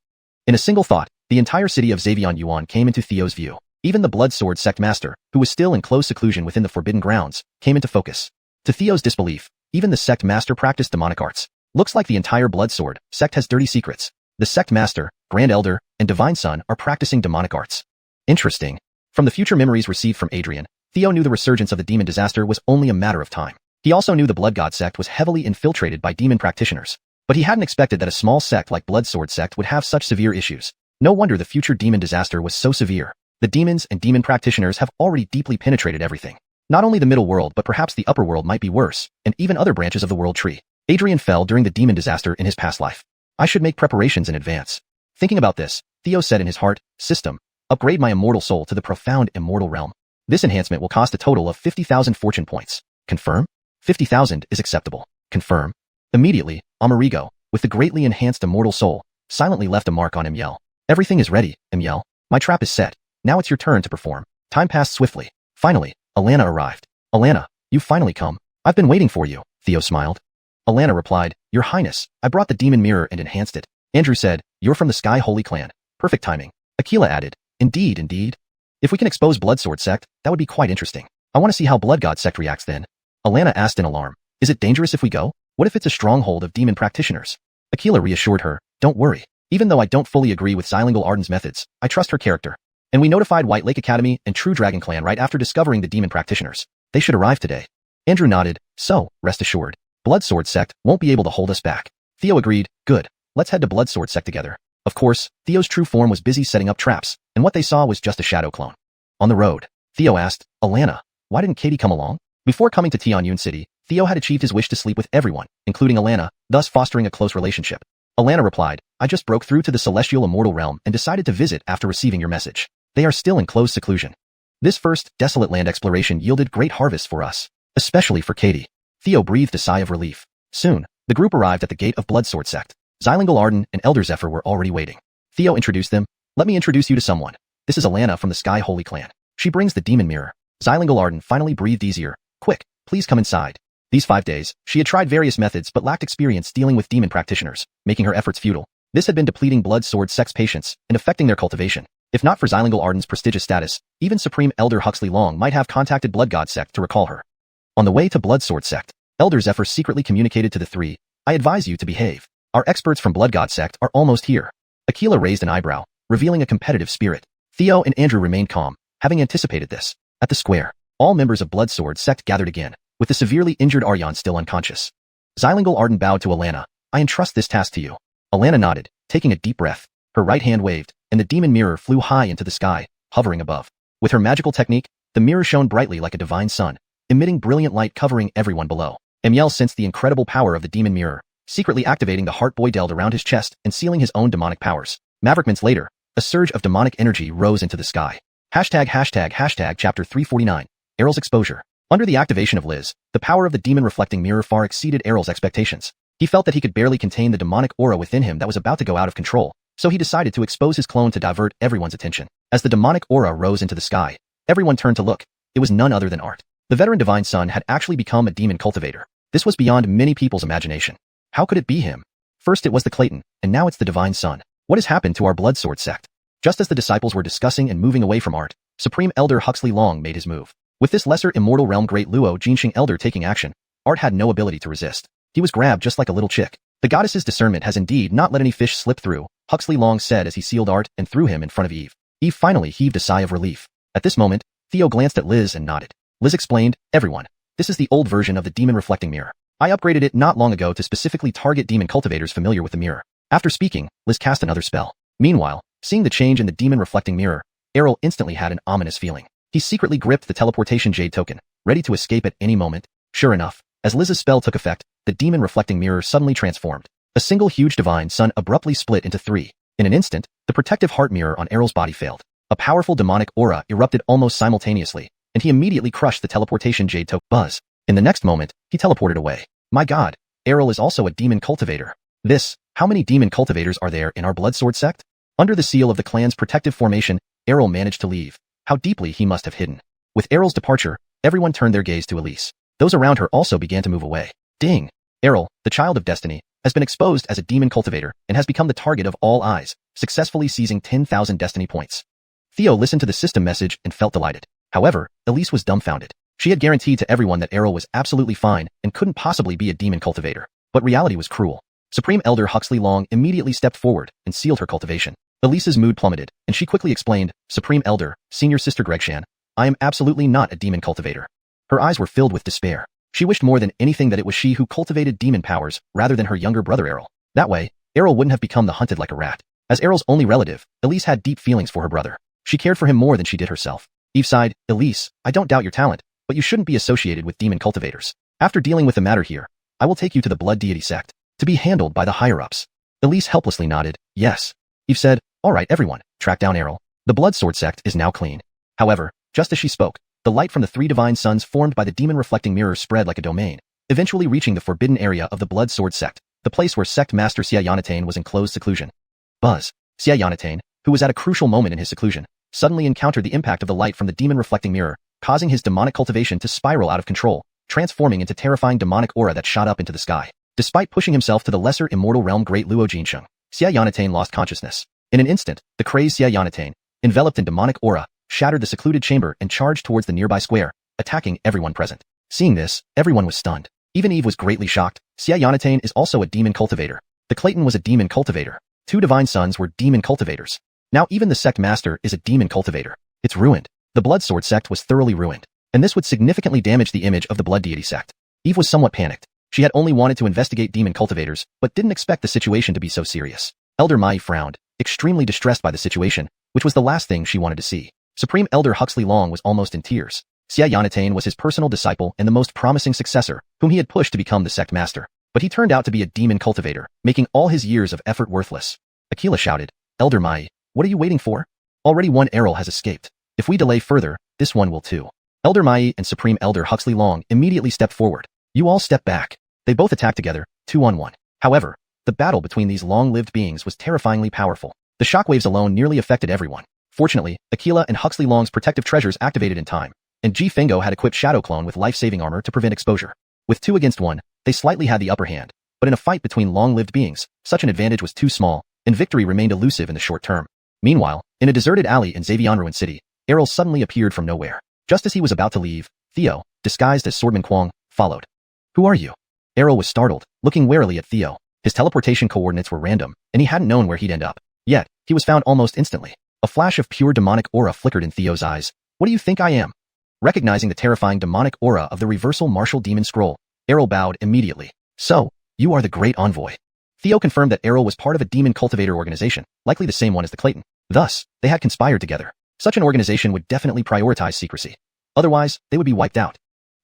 In a single thought, the entire city of Xavianyuan came into Theo's view. Even the Bloodsword Sect master, who was still in close seclusion within the Forbidden Grounds, came into focus. To Theo's disbelief, even the sect master practiced demonic arts. Looks like the entire Bloodsword Sect has dirty secrets. The sect master, Grand Elder, and Divine Son are practicing demonic arts. Interesting. From the future memories received from Adrian, Theo knew the resurgence of the demon disaster was only a matter of time. He also knew the Blood God sect was heavily infiltrated by demon practitioners. But he hadn't expected that a small sect like Bloodsword Sect would have such severe issues. No wonder the future demon disaster was so severe. The demons and demon practitioners have already deeply penetrated everything. Not only the middle world but perhaps the upper world might be worse, and even other branches of the world tree. Adrian fell during the demon disaster in his past life. I should make preparations in advance. Thinking about this, Theo said in his heart, system, upgrade my immortal soul to the profound immortal realm. This enhancement will cost a total of 50,000 fortune points. Confirm? 50,000 is acceptable. Confirm. Immediately, Amerigo, with the greatly enhanced immortal soul, silently left a mark on Amiel. Everything is ready, Amiel. My trap is set. Now it's your turn to perform. Time passed swiftly. Finally, Alana arrived. Alana, you've finally come. I've been waiting for you, Theo smiled. Alana replied, Your Highness, I brought the demon mirror and enhanced it. Andrew said, You're from the Sky Holy Clan. Perfect timing. Akila added, Indeed, indeed. If we can expose Bloodsword Sect, that would be quite interesting. I want to see how Blood God Sect reacts then. Alana asked in alarm, Is it dangerous if we go? What if it's a stronghold of demon practitioners? Akila reassured her, Don't worry. Even though I don't fully agree with Zylingal Arden's methods, I trust her character. And we notified White Lake Academy and True Dragon Clan right after discovering the demon practitioners. They should arrive today. Andrew nodded, So, rest assured. Bloodsword Sect won't be able to hold us back. Theo agreed, Good. Let's head to Bloodsword Sect together. Of course, Theo's true form was busy setting up traps, and what they saw was just a shadow clone. On the road, Theo asked, Alana, why didn't Katie come along? Before coming to Tianyun City, Theo had achieved his wish to sleep with everyone, including Alana, thus fostering a close relationship. Alana replied, I just broke through to the celestial immortal realm and decided to visit after receiving your message. They are still in close seclusion. This first, desolate land exploration yielded great harvests for us, especially for Katie. Theo breathed a sigh of relief. Soon, the group arrived at the gate of Bloodsword Sect. Zylingal Arden and Elder Zephyr were already waiting. Theo introduced them. Let me introduce you to someone. This is Alana from the Sky Holy Clan. She brings the demon mirror. Zylingal Arden finally breathed easier. Quick, please come inside. These 5 days, she had tried various methods but lacked experience dealing with demon practitioners, making her efforts futile. This had been depleting blood sword sex patients and affecting their cultivation. If not for Zylingal Arden's prestigious status, even Supreme Elder Huxley Long might have contacted Blood God Sect to recall her. On the way to Blood Sword Sect, Elder Zephyr secretly communicated to the three, I advise you to behave. Our experts from Blood God Sect are almost here. Aquila raised an eyebrow, revealing a competitive spirit. Theo and Andrew remained calm, having anticipated this. At the square, all members of Blood Sword Sect gathered again, with the severely injured Aryan still unconscious. Zylingal Arden bowed to Alana. I entrust this task to you. Alana nodded, taking a deep breath. Her right hand waved, and the demon mirror flew high into the sky, hovering above. With her magical technique, the mirror shone brightly like a divine sun, emitting brilliant light covering everyone below. Amiel sensed the incredible power of the demon mirror, secretly activating the heart boydeld around his chest and sealing his own demonic powers. Maverick minutes later, a surge of demonic energy rose into the sky. Hashtag chapter 349. Errol's exposure. Under the activation of Liz, the power of the demon-reflecting mirror far exceeded Errol's expectations. He felt that he could barely contain the demonic aura within him that was about to go out of control, so he decided to expose his clone to divert everyone's attention. As the demonic aura rose into the sky, everyone turned to look. It was none other than Art. The veteran Divine Son had actually become a demon cultivator. This was beyond many people's imagination. How could it be him? First it was the Clayton, and now it's the Divine Son. What has happened to our Blood Sword Sect? Just as the disciples were discussing and moving away from Art, Supreme Elder Huxley Long made his move. With this lesser immortal realm Great Luo Jinxing Elder taking action, Art had no ability to resist. He was grabbed just like a little chick. The goddess's discernment has indeed not let any fish slip through, Huxley Long said as he sealed Art and threw him in front of Eve. Eve finally heaved a sigh of relief. At this moment, Theo glanced at Liz and nodded. Liz explained, everyone, this is the old version of the demon reflecting mirror. I upgraded it not long ago to specifically target demon cultivators familiar with the mirror. After speaking, Liz cast another spell. Meanwhile, seeing the change in the demon reflecting mirror, Errol instantly had an ominous feeling. He secretly gripped the teleportation jade token, ready to escape at any moment. Sure enough, as Liz's spell took effect, the demon reflecting mirror suddenly transformed. A single huge divine sun abruptly split into 3. In an instant, the protective heart mirror on Errol's body failed. A powerful demonic aura erupted almost simultaneously, and he immediately crushed the teleportation jade token. Buzz. In the next moment, he teleported away. My god, Errol is also a demon cultivator. How many demon cultivators are there in our Blood Sword Sect? Under the seal of the clan's protective formation, Errol managed to leave. How deeply he must have hidden. With Errol's departure, everyone turned their gaze to Elise. Those around her also began to move away. Ding! Errol, the child of destiny, has been exposed as a demon cultivator and has become the target of all eyes, successfully seizing 10,000 destiny points. Theo listened to the system message and felt delighted. However, Elise was dumbfounded. She had guaranteed to everyone that Errol was absolutely fine and couldn't possibly be a demon cultivator. But reality was cruel. Supreme Elder Huxley Long immediately stepped forward and sealed her cultivation. Elise's mood plummeted, and she quickly explained, Supreme Elder, Senior Sister Gregshan, I am absolutely not a demon cultivator. Her eyes were filled with despair. She wished more than anything that it was she who cultivated demon powers rather than her younger brother Errol. That way, Errol wouldn't have become the hunted like a rat. As Errol's only relative, Elise had deep feelings for her brother. She cared for him more than she did herself. Eve sighed, Elise, I don't doubt your talent, but you shouldn't be associated with demon cultivators. After dealing with the matter here, I will take you to the Blood Deity Sect, to be handled by the higher-ups. Elise helplessly nodded, yes. Eve said, all right everyone, track down Errol. The Blood Sword Sect is now clean. However, just as she spoke, the light from the 3 divine suns formed by the demon-reflecting mirror spread like a domain, eventually reaching the forbidden area of the Blood Sword Sect, the place where Sect Master Xia Yanatane was in closed seclusion. Buzz. Xia Yanatane, who was at a crucial moment in his seclusion, suddenly encountered the impact of the light from the demon-reflecting mirror, causing his demonic cultivation to spiral out of control, transforming into terrifying demonic aura that shot up into the sky. Despite pushing himself to the lesser immortal realm Great Luo Jinsheng, Xia Yanatane lost consciousness. In an instant, the crazed Xia Yanatane, enveloped in demonic aura, shattered the secluded chamber and charged towards the nearby square, attacking everyone present. Seeing this, everyone was stunned. Even Eve was greatly shocked. Xia Yanatane is also a demon cultivator. The Clayton was a demon cultivator. 2 divine sons were demon cultivators. Now even the sect master is a demon cultivator. It's ruined. The Blood Sword Sect was thoroughly ruined. And this would significantly damage the image of the Blood Deity Sect. Eve was somewhat panicked. She had only wanted to investigate demon cultivators, but didn't expect the situation to be so serious. Elder Mai frowned, extremely distressed by the situation, which was the last thing she wanted to see. Supreme Elder Huxley Long was almost in tears. Xia Yanatane was his personal disciple and the most promising successor, whom he had pushed to become the sect master. But he turned out to be a demon cultivator, making all his years of effort worthless. Aquila shouted, Elder Mai, what are you waiting for? Already one Errol has escaped. If we delay further, this one will too. Elder Mai and Supreme Elder Huxley Long immediately stepped forward. You all step back. They both attacked together, 2-on-1. However, the battle between these long-lived beings was terrifyingly powerful. The shockwaves alone nearly affected everyone. Fortunately, Aquila and Huxley Long's protective treasures activated in time, and Ji Fingo had equipped Shadow Clone with life-saving armor to prevent exposure. With 2 against 1, they slightly had the upper hand, but in a fight between long-lived beings, such an advantage was too small, and victory remained elusive in the short term. Meanwhile, in a deserted alley in Xavianruin City, Errol suddenly appeared from nowhere. Just as he was about to leave, Theo, disguised as Swordman Kwong, followed. "Who are you?" Errol was startled, looking warily at Theo. His teleportation coordinates were random, and he hadn't known where he'd end up. Yet, he was found almost instantly. A flash of pure demonic aura flickered in Theo's eyes. "What do you think I am?" Recognizing the terrifying demonic aura of the reversal martial demon scroll, Errol bowed immediately. "So, you are the Great Envoy." Theo confirmed that Errol was part of a demon cultivator organization, likely the same one as the Clayton. Thus, they had conspired together. Such an organization would definitely prioritize secrecy. Otherwise, they would be wiped out.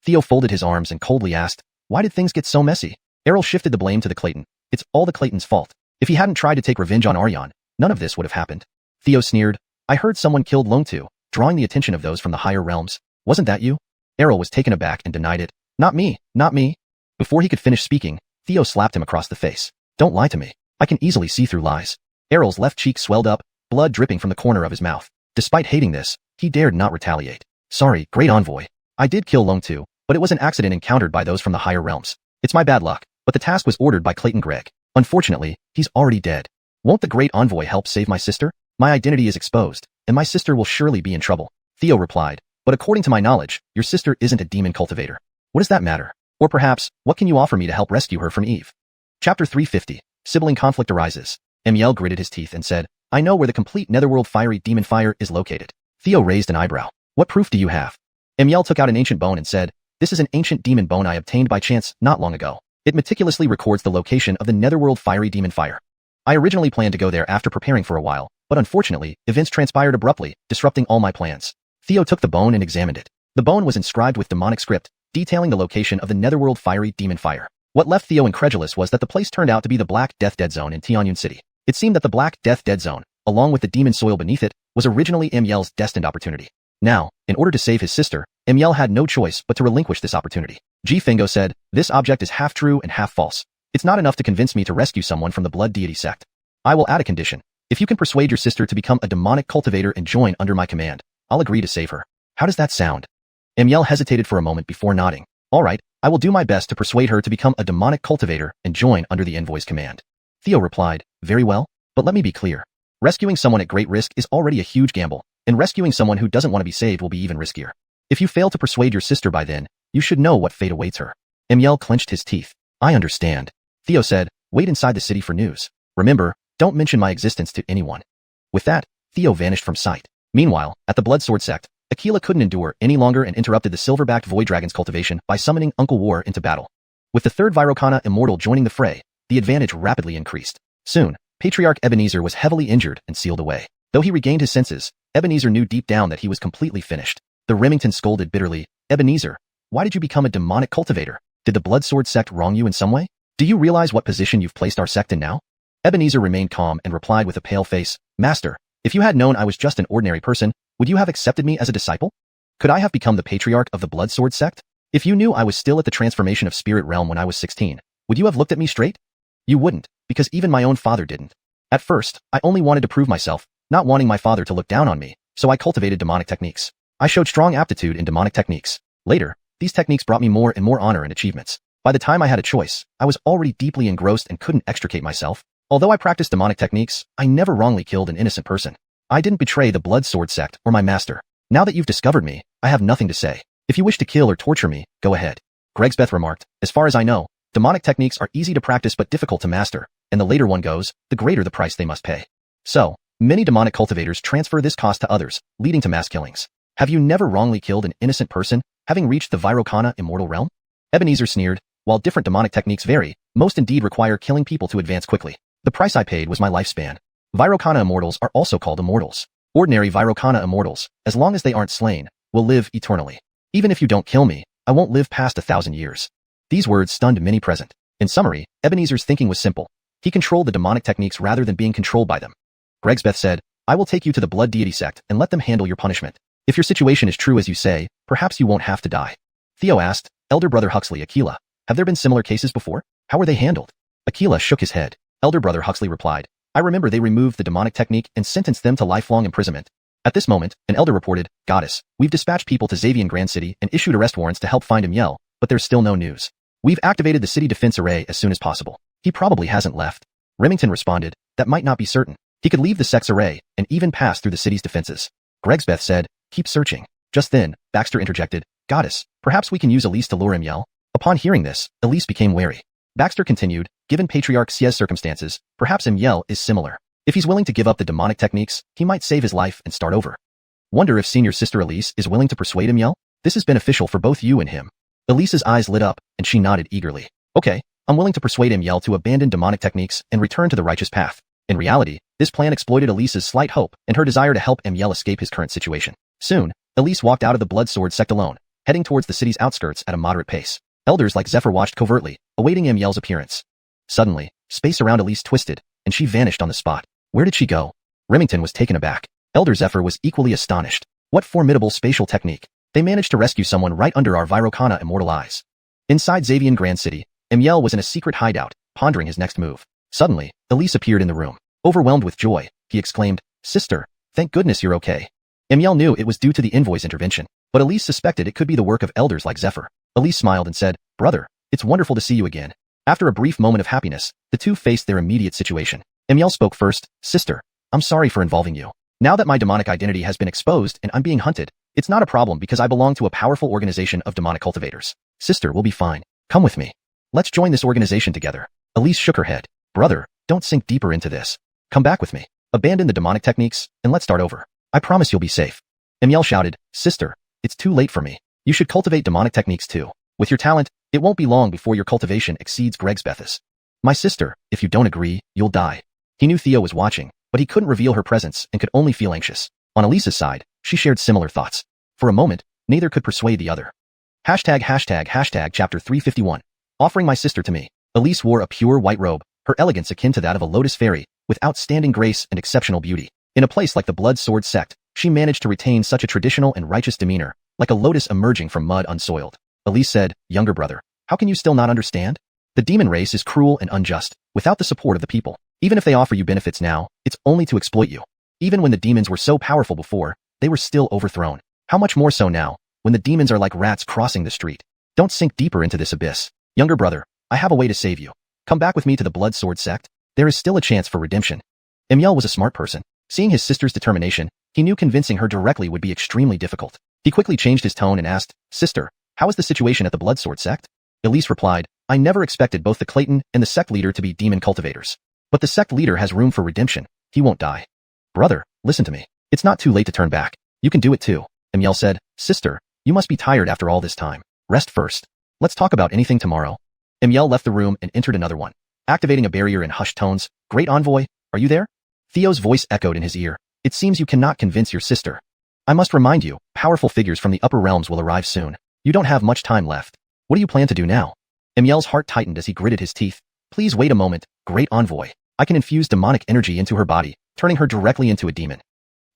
Theo folded his arms and coldly asked, "Why did things get so messy?" Errol shifted the blame to the Clayton. "It's all the Clayton's fault. If he hadn't tried to take revenge on Aryan, none of this would have happened." Theo sneered, "I heard someone killed Longtu, drawing the attention of those from the higher realms. Wasn't that you?" Errol was taken aback and denied it. "Not me, not me." Before he could finish speaking, Theo slapped him across the face. "Don't lie to me. I can easily see through lies." Errol's left cheek swelled up, blood dripping from the corner of his mouth. Despite hating this, he dared not retaliate. "Sorry, Great Envoy. I did kill Longtu, but it was an accident encountered by those from the higher realms. It's my bad luck, but the task was ordered by Clayton Gregg. Unfortunately, he's already dead. Won't the Great Envoy help save my sister? My identity is exposed, and my sister will surely be in trouble." Theo replied, "But according to my knowledge, your sister isn't a demon cultivator. What does that matter? Or perhaps, what can you offer me to help rescue her from Eve?" Chapter 350. Sibling conflict arises. Amiel gritted his teeth and said, "I know where the complete netherworld fiery demon fire is located." Theo raised an eyebrow. "What proof do you have?" Amiel took out an ancient bone and said, "This is an ancient demon bone I obtained by chance not long ago. It meticulously records the location of the netherworld fiery demon fire. I originally planned to go there after preparing for a while, but unfortunately, events transpired abruptly, disrupting all my plans." Theo took the bone and examined it. The bone was inscribed with demonic script, detailing the location of the netherworld fiery demon fire. What left Theo incredulous was that the place turned out to be the Black Death Dead Zone in Tianyun City. It seemed that the Black Death Dead Zone, along with the demon soil beneath it, was originally Amiel's destined opportunity. Now, in order to save his sister, Amiel had no choice but to relinquish this opportunity. Ji Fingo said, "This object is half true and half false. It's not enough to convince me to rescue someone from the blood deity sect. I will add a condition. If you can persuade your sister to become a demonic cultivator and join under my command, I'll agree to save her." "How does that sound?" Amiel hesitated for a moment before nodding. "All right, I will do my best to persuade her to become a demonic cultivator and join under the envoy's command." Theo replied, "Very well, but let me be clear. Rescuing someone at great risk is already a huge gamble, and rescuing someone who doesn't want to be saved will be even riskier. If you fail to persuade your sister by then, you should know what fate awaits her." Amiel clenched his teeth. "I understand." Theo said, "Wait inside the city for news. Remember, don't mention my existence to anyone." With that, Theo vanished from sight. Meanwhile, at the Bloodsword sect, Aquila couldn't endure any longer and interrupted the silver-backed void dragon's cultivation by summoning Uncle War into battle. With the third Virokana immortal joining the fray, the advantage rapidly increased. Soon, Patriarch Ebenezer was heavily injured and sealed away. Though he regained his senses, Ebenezer knew deep down that he was completely finished. The Remington scolded bitterly, "Ebenezer, why did you become a demonic cultivator? Did the Bloodsword sect wrong you in some way? Do you realize what position you've placed our sect in now?" Ebenezer remained calm and replied with a pale face, "Master, if you had known I was just an ordinary person, would you have accepted me as a disciple? Could I have become the patriarch of the Bloodsword sect? If you knew I was still at the transformation of spirit realm when I was 16, would you have looked at me straight? You wouldn't, because even my own father didn't. At first, I only wanted to prove myself, not wanting my father to look down on me, so I cultivated demonic techniques. I showed strong aptitude in demonic techniques. Later, these techniques brought me more and more honor and achievements. By the time I had a choice, I was already deeply engrossed and couldn't extricate myself. Although I practiced demonic techniques, I never wrongly killed an innocent person. I didn't betray the Bloodsword sect or my master. Now that you've discovered me, I have nothing to say. If you wish to kill or torture me, go ahead." Gregsbeth remarked, "As far as I know, demonic techniques are easy to practice but difficult to master, and the later one goes, the greater the price they must pay. So, many demonic cultivators transfer this cost to others, leading to mass killings. Have you never wrongly killed an innocent person, having reached the Virokana immortal realm?" Ebenezer sneered, "While different demonic techniques vary, most indeed require killing people to advance quickly. The price I paid was my lifespan. Virokana immortals are also called immortals. Ordinary Virokana immortals, as long as they aren't slain, will live eternally. Even if you don't kill me, I won't live past 1,000 years." These words stunned many present. In summary, Ebenezer's thinking was simple. He controlled the demonic techniques rather than being controlled by them. Gregsbeth said, "I will take you to the Blood Deity sect and let them handle your punishment. If your situation is true as you say, perhaps you won't have to die." Theo asked, "Elder brother Huxley, Aquila, have there been similar cases before? How were they handled?" Aquila shook his head. Elder brother Huxley replied. I remember they removed the demonic technique and sentenced them to lifelong imprisonment. At this moment, an elder reported, Goddess, we've dispatched people to Xavian Grand City and issued arrest warrants to help find Mangekyō, but there's still no news. We've activated the city defense array as soon as possible. He probably hasn't left. Remington responded, that might not be certain. He could leave the sect's array and even pass through the city's defenses. Gregsbeth said, keep searching. Just then, Baxter interjected, Goddess, perhaps we can use Elise to lure Mangekyō. Upon hearing this, Elise became wary. Baxter continued, given Patriarch Xie's circumstances, perhaps Mangekyō is similar. If he's willing to give up the demonic techniques, he might save his life and start over. Wonder if senior sister Elise is willing to persuade Mangekyō? This is beneficial for both you and him. Elise's eyes lit up, and she nodded eagerly. Okay, I'm willing to persuade Mangekyō to abandon demonic techniques and return to the righteous path. In reality, this plan exploited Elise's slight hope and her desire to help Mangekyō escape his current situation. Soon, Elise walked out of the Blood Sword sect alone, heading towards the city's outskirts at a moderate pace. Elders like Zephyr watched covertly, awaiting Mangekyō's appearance. Suddenly, space around Elise twisted, and she vanished on the spot. Where did she go? Remington was taken aback. Elder Zephyr was equally astonished. What formidable spatial technique. They managed to rescue someone right under our Virokana immortal eyes. Inside Xavian Grand City, Mangekyō was in a secret hideout, pondering his next move. Suddenly, Elise appeared in the room. Overwhelmed with joy, he exclaimed, Sister, thank goodness you're okay. Mangekyō knew it was due to the envoy's intervention, but Elise suspected it could be the work of elders like Zephyr. Elise smiled and said, Brother, it's wonderful to see you again. After a brief moment of happiness, the two faced their immediate situation. Mangekyō spoke first, Sister, I'm sorry for involving you. Now that my demonic identity has been exposed and I'm being hunted, it's not a problem because I belong to a powerful organization of demonic cultivators. Sister, we'll be fine. Come with me. Let's join this organization together. Elise shook her head. Brother, don't sink deeper into this. Come back with me. Abandon the demonic techniques, and let's start over. I promise you'll be safe. Mangekyō shouted, Sister, it's too late for me. You should cultivate demonic techniques too. With your talent, it won't be long before your cultivation exceeds Gregsbeth's. My sister, if you don't agree, you'll die. He knew Theo was watching, but he couldn't reveal her presence and could only feel anxious. On Elise's side, she shared similar thoughts. For a moment, neither could persuade the other. Chapter 351. Offering my sister to me. Elise wore a pure white robe, her elegance akin to that of a lotus fairy, with outstanding grace and exceptional beauty. In a place like the Blood Sword sect, she managed to retain such a traditional and righteous demeanor, like a lotus emerging from mud unsoiled. Elise said, Younger brother, how can you still not understand? The demon race is cruel and unjust, without the support of the people. Even if they offer you benefits now, it's only to exploit you. Even when the demons were so powerful before, they were still overthrown. How much more so now, when the demons are like rats crossing the street? Don't sink deeper into this abyss. Younger brother, I have a way to save you. Come back with me to the Blood Sword sect. There is still a chance for redemption. Mangekyō was a smart person. Seeing his sister's determination, he knew convincing her directly would be extremely difficult. He quickly changed his tone and asked, Sister, how is the situation at the Blood Sword sect? Elise replied, I never expected both the Clayton and the sect leader to be demon cultivators. But the sect leader has room for redemption. He won't die. Brother, listen to me. It's not too late to turn back. You can do it too. Mangekyō said, Sister, you must be tired after all this time. Rest first. Let's talk about anything tomorrow. Mangekyō left the room and entered another one. Activating a barrier in hushed tones, Great Envoy, are you there? Theo's voice echoed in his ear. It seems you cannot convince your sister. I must remind you, powerful figures from the upper realms will arrive soon. You don't have much time left. What do you plan to do now? Mangekyō's heart tightened as he gritted his teeth. Please wait a moment, Great Envoy. I can infuse demonic energy into her body, turning her directly into a demon.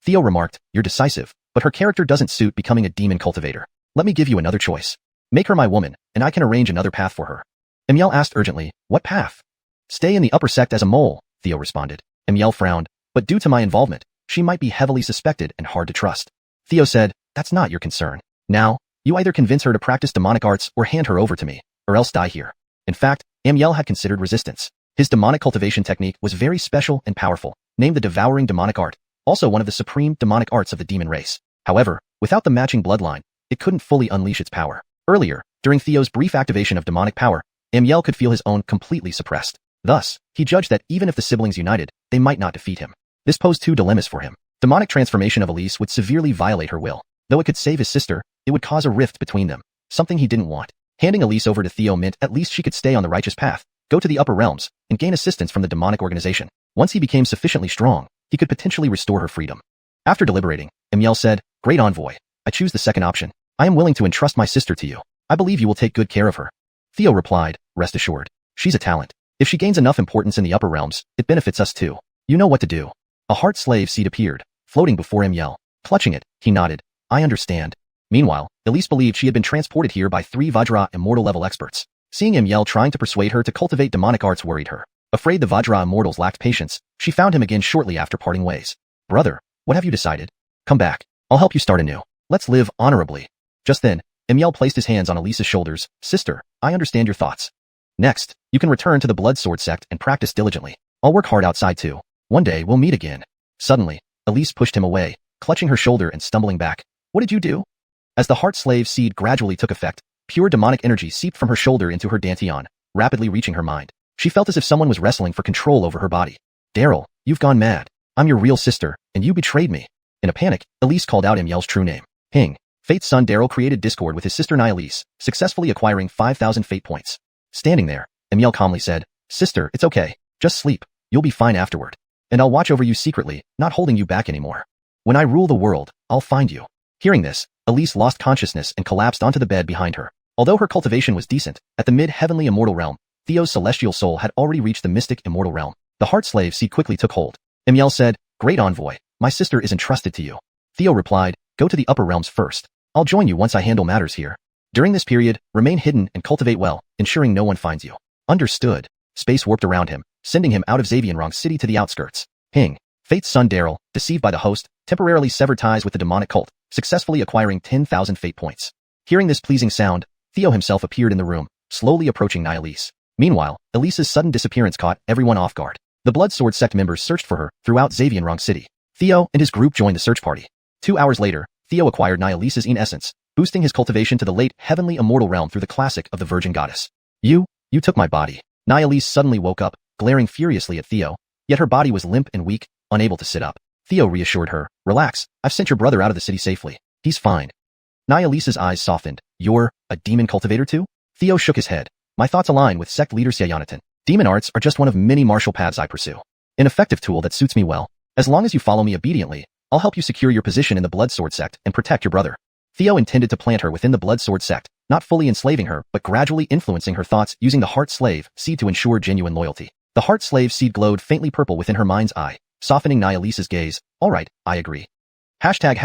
Theo remarked, You're decisive, but her character doesn't suit becoming a demon cultivator. Let me give you another choice. Make her my woman, and I can arrange another path for her. Mangekyō asked urgently, What path? Stay in the upper sect as a mole, Theo responded. Mangekyō frowned, but due to my involvement, she might be heavily suspected and hard to trust. Theo said, That's not your concern. Now, you either convince her to practice demonic arts or hand her over to me, or else die here. In fact, Mangekyō had considered resistance. His demonic cultivation technique was very special and powerful, named the Devouring Demonic Art, also one of the supreme demonic arts of the demon race. However, without the matching bloodline, it couldn't fully unleash its power. Earlier, during Theo's brief activation of demonic power, Mangekyō could feel his own completely suppressed. Thus, he judged that even if the siblings united, they might not defeat him. This posed two dilemmas for him. Demonic transformation of Elise would severely violate her will. Though it could save his sister, it would cause a rift between them, something he didn't want. Handing Elise over to Theo meant at least she could stay on the righteous path, go to the upper realms, and gain assistance from the demonic organization. Once he became sufficiently strong, he could potentially restore her freedom. After deliberating, Mangekyō said, Great Envoy, I choose the second option. I am willing to entrust my sister to you. I believe you will take good care of her. Theo replied, Rest assured. She's a talent. If she gains enough importance in the upper realms, it benefits us too. You know what to do. A heart slave seed appeared, floating before Mangekyō. Clutching it, he nodded. I understand. Meanwhile, Elise believed she had been transported here by 3 Vajra immortal level experts. Seeing Mangekyō trying to persuade her to cultivate demonic arts worried her. Afraid the Vajra immortals lacked patience, she found him again shortly after parting ways. Brother, what have you decided? Come back. I'll help you start anew. Let's live honorably. Just then, Emiel placed his hands on Elise's shoulders. Sister, I understand your thoughts. Next, you can return to the Blood Sword sect and practice diligently. I'll work hard outside too. One day we'll meet again. Suddenly, Elise pushed him away, clutching her shoulder and stumbling back. What did you do? As the heart slave seed gradually took effect, pure demonic energy seeped from her shoulder into her dantian, rapidly reaching her mind. She felt as if someone was wrestling for control over her body. Daryl, you've gone mad. I'm your real sister, and you betrayed me. In a panic, Elise called out Emiel's true name. Ping. Fate's son Daryl created discord with his sister Nialise, successfully acquiring 5,000 fate points. Standing there, Emiel calmly said, Sister, it's okay. Just sleep. You'll be fine afterward. And I'll watch over you secretly, not holding you back anymore. When I rule the world, I'll find you. Hearing this, Elise lost consciousness and collapsed onto the bed behind her. Although her cultivation was decent, at the mid-heavenly immortal realm, Theo's celestial soul had already reached the mystic immortal realm. The heart slave seed quickly took hold. Emiel said, Great envoy, my sister is entrusted to you. Theo replied, Go to the upper realms first. I'll join you once I handle matters here. During this period, remain hidden and cultivate well, ensuring no one finds you. Understood. Space warped around him, sending him out of Xavianrong City to the outskirts. Ping. Fate's son Daryl, deceived by the host, temporarily severed ties with the demonic cult, successfully acquiring 10,000 fate points. Hearing this pleasing sound, Theo himself appeared in the room, slowly approaching Nialise. Meanwhile, Elise's sudden disappearance caught everyone off guard. The Blood Sword sect members searched for her throughout Xavianrong City. Theo and his group joined the search party. 2 hours later, Theo acquired Nialise's essence, boosting his cultivation to the late heavenly immortal realm through the classic of the Virgin Goddess. You took my body. Nialise suddenly woke up, glaring furiously at Theo, yet her body was limp and weak, unable to sit up. Theo reassured her, Relax, I've sent your brother out of the city safely. He's fine. Nialise's eyes softened. You're a demon cultivator too? Theo shook his head. My thoughts align with sect leader Xiaoyonitan. Demon arts are just one of many martial paths I pursue. An effective tool that suits me well. As long as you follow me obediently, I'll help you secure your position in the Blood Sword sect and protect your brother. Theo intended to plant her within the Blood Sword sect, not fully enslaving her, but gradually influencing her thoughts using the Heart Slave seed to ensure genuine loyalty. The Heart Slave seed glowed faintly purple within her mind's eye, softening Nialise's gaze. Alright, I agree. Hashtag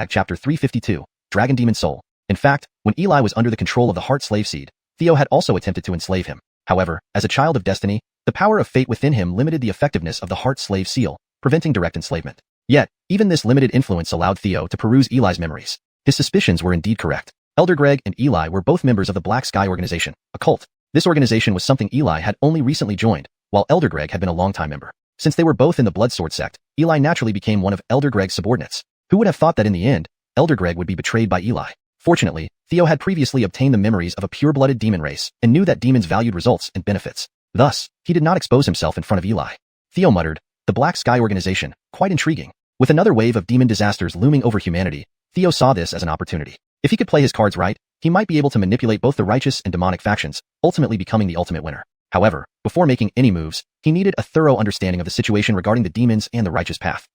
chapter 352, Dragon Demon Soul. In fact, when Eli was under the control of the Heart Slave seed, Theo had also attempted to enslave him. However, as a child of destiny, the power of fate within him limited the effectiveness of the Heart Slave seal, preventing direct enslavement. Yet, even this limited influence allowed Theo to peruse Eli's memories. His suspicions were indeed correct. Elder Greg and Eli were both members of the Black Sky Organization, a cult. This organization was something Eli had only recently joined, while Elder Greg had been a longtime member. Since they were both in the Blood Sword sect, Eli naturally became one of Elder Greg's subordinates. Who would have thought that in the end, Elder Greg would be betrayed by Eli? Fortunately, Theo had previously obtained the memories of a pure-blooded demon race and knew that demons valued results and benefits. Thus, he did not expose himself in front of Eli. Theo muttered, The Black Sky Organization, quite intriguing. With another wave of demon disasters looming over humanity, Theo saw this as an opportunity. If he could play his cards right, he might be able to manipulate both the righteous and demonic factions, ultimately becoming the ultimate winner. However, before making any moves, he needed a thorough understanding of the situation regarding the demons and the righteous path.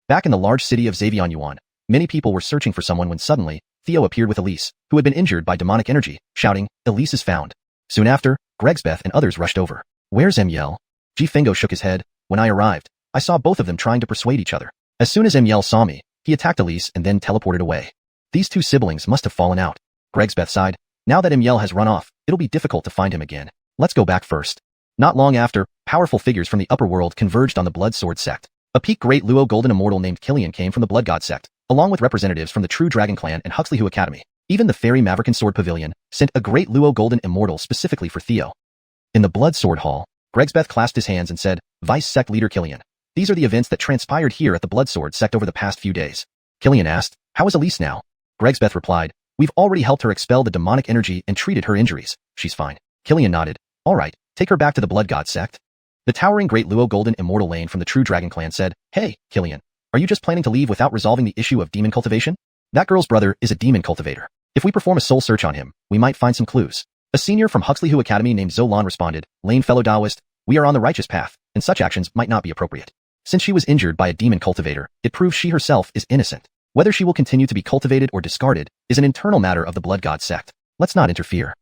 Back in the large city of Xavianyuan, many people were searching for someone when suddenly, Theo appeared with Elise, who had been injured by demonic energy, shouting, Elise is found. Soon after, Gregsbeth and others rushed over. Where's Emiel? Fingo shook his head. When I arrived, I saw both of them trying to persuade each other. As soon as Emiel saw me, he attacked Elise and then teleported away. These two siblings must have fallen out. Gregsbeth sighed. Now that Emiel has run off, it'll be difficult to find him again. Let's go back first. Not long after, powerful figures from the upper world converged on the Blood Sword sect. A peak great Luo Golden Immortal named Killian came from the Blood God sect, along with representatives from the True Dragon Clan and Huxleyhu Academy. Even the Fairy Maverick Sword Pavilion sent a great Luo Golden Immortal specifically for Theo. In the Blood Sword Hall, Gregsbeth clasped his hands and said, Vice Sect Leader Killian. These are the events that transpired here at the Blood Sword sect over the past few days. Killian asked, How is Elise now? Gregsbeth replied, We've already helped her expel the demonic energy and treated her injuries. She's fine. Killian nodded. Alright, take her back to the Blood God sect. The towering great Luo Golden Immortal Lane from the True Dragon Clan said, Hey, Killian, are you just planning to leave without resolving the issue of demon cultivation? That girl's brother is a demon cultivator. If we perform a soul search on him, we might find some clues. A senior from Huxleyhu Academy named Zolan responded, Lane fellow Taoist, we are on the righteous path, and such actions might not be appropriate. Since she was injured by a demon cultivator, it proves she herself is innocent. Whether she will continue to be cultivated or discarded is an internal matter of the Blood God sect. Let's not interfere.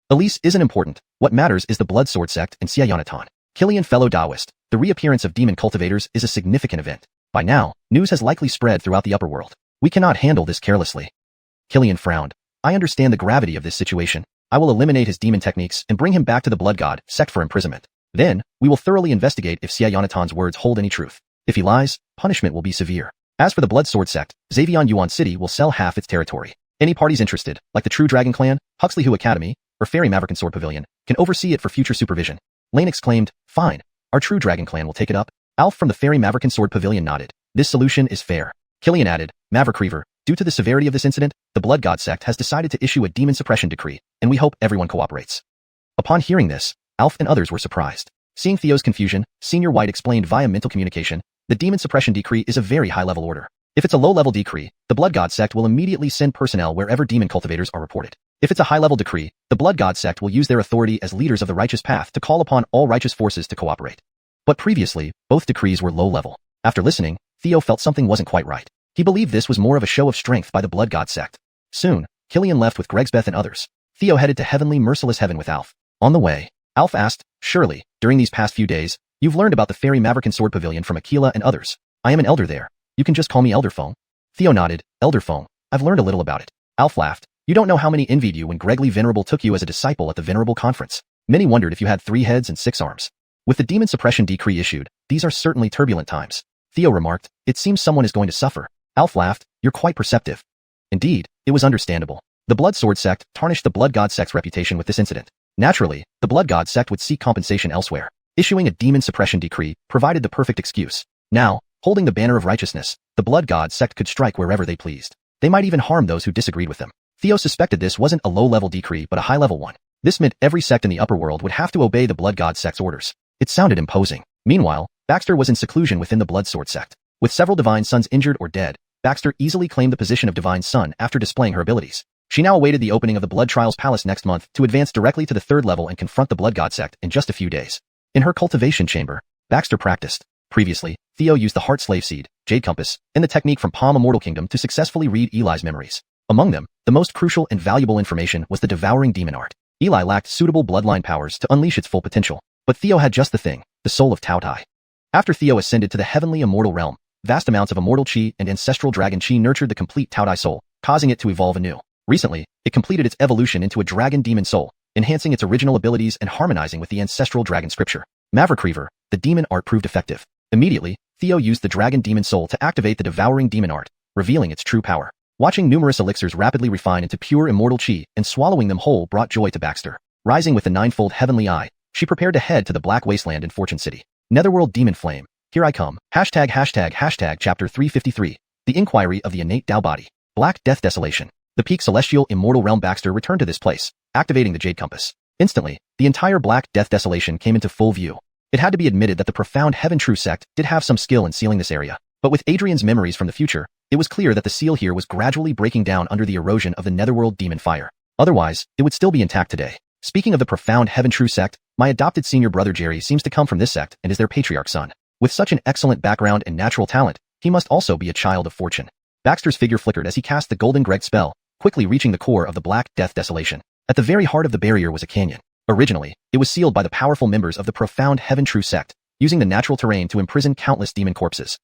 Elise isn't important. What matters is the Blood Sword sect and Xiaoyonitan. Killian fellow Taoist, the reappearance of demon cultivators is a significant event. By now, news has likely spread throughout the upper world. We cannot handle this carelessly. Killian frowned. I understand the gravity of this situation. I will eliminate his demon techniques and bring him back to the Blood God sect for imprisonment. Then, we will thoroughly investigate if Xiaoyanatan's words hold any truth. If he lies, punishment will be severe. As for the Blood Sword sect, Xavion Yuan City will sell half its territory. Any parties interested, like the True Dragon Clan, Huxley Hu Academy, or Fairy Maverick Sword Pavilion, can oversee it for future supervision. Lane exclaimed, "Fine. Our True Dragon Clan will take it up." Alf from the Fairy Maverick Sword Pavilion nodded. This solution is fair. Killian added, "Maverick Reaver, due to the severity of this incident, the Blood God sect has decided to issue a demon suppression decree, and we hope everyone cooperates." Upon hearing this, Alf and others were surprised. Seeing Theo's confusion, Senior White explained via mental communication, the demon suppression decree is a very high-level order. If it's a low-level decree, the Blood God sect will immediately send personnel wherever demon cultivators are reported. If it's a high-level decree, the Blood God sect will use their authority as leaders of the righteous path to call upon all righteous forces to cooperate. But previously, both decrees were low-level. After listening, Theo felt something wasn't quite right. He believed this was more of a show of strength by the Blood God sect. Soon, Killian left with Gregsbeth and others. Theo headed to Heavenly Merciless Heaven with Alf. On the way, Alf asked, "Surely, during these past few days, you've learned about the Fairy Maverick Sword Pavilion from Aquila and others. I am an elder there. You can just call me Elder Fong." Theo nodded, "Elder Fong, I've learned a little about it." Alf laughed. "You don't know how many envied you when Gregly Venerable took you as a disciple at the Venerable Conference. Many wondered if you had 3 heads and 6 arms. With the demon suppression decree issued, these are certainly turbulent times." Theo remarked, "It seems someone is going to suffer." Alf laughed, "You're quite perceptive." Indeed, it was understandable. The Blood Sword sect tarnished the Blood God sect's reputation with this incident. Naturally, the Blood God sect would seek compensation elsewhere. Issuing a demon suppression decree provided the perfect excuse. Now, holding the banner of righteousness, the Blood God sect could strike wherever they pleased. They might even harm those who disagreed with them. Theo suspected this wasn't a low-level decree but a high-level one. This meant every sect in the upper world would have to obey the Blood God sect's orders. It sounded imposing. Meanwhile, Baxter was in seclusion within the Blood Sword sect. With several Divine Sons injured or dead, Baxter easily claimed the position of Divine Son after displaying her abilities. She now awaited the opening of the Blood Trials Palace next month to advance directly to the 3rd level and confront the Blood God sect in just a few days. In her cultivation chamber, Baxter practiced. Previously, Theo used the Heart Slave Seed, Jade Compass, and the technique from Palm Immortal Kingdom to successfully read Eli's memories. Among them, the most crucial and valuable information was the Devouring Demon Art. Eli lacked suitable bloodline powers to unleash its full potential, but Theo had just the thing, the soul of Tao Tai. After Theo ascended to the heavenly immortal realm, vast amounts of immortal chi and ancestral dragon chi nurtured the complete Tao Tai soul, causing it to evolve anew. Recently, it completed its evolution into a dragon demon soul, enhancing its original abilities and harmonizing with the ancestral dragon scripture. Maverick Reaver, the demon art proved effective. Immediately, Theo used the dragon demon soul to activate the devouring demon art, revealing its true power. Watching numerous elixirs rapidly refine into pure immortal chi and swallowing them whole brought joy to Baxter. Rising with the 9-fold heavenly eye, she prepared to head to the Black Wasteland in Fortune City. Netherworld Demon Flame, here I come. Hashtag Chapter 353. The Inquiry of the Innate Tao Body. Black Death Desolation. The peak celestial immortal realm. Baxter returned to this place, activating the Jade Compass. Instantly, the entire Black Death Desolation came into full view. It had to be admitted that the profound Heaven True sect did have some skill in sealing this area. But with Adrian's memories from the future, it was clear that the seal here was gradually breaking down under the erosion of the Netherworld demon fire. Otherwise, it would still be intact today. Speaking of the profound Heaven True sect, my adopted senior brother Jerry seems to come from this sect and is their patriarch son. With such an excellent background and natural talent, he must also be a child of fortune. Baxter's figure flickered as he cast the Golden Greg spell, quickly reaching the core of the Black Death Desolation. At the very heart of the barrier was a canyon. Originally, it was sealed by the powerful members of the profound Heaven True sect, using the natural terrain to imprison countless demon corpses.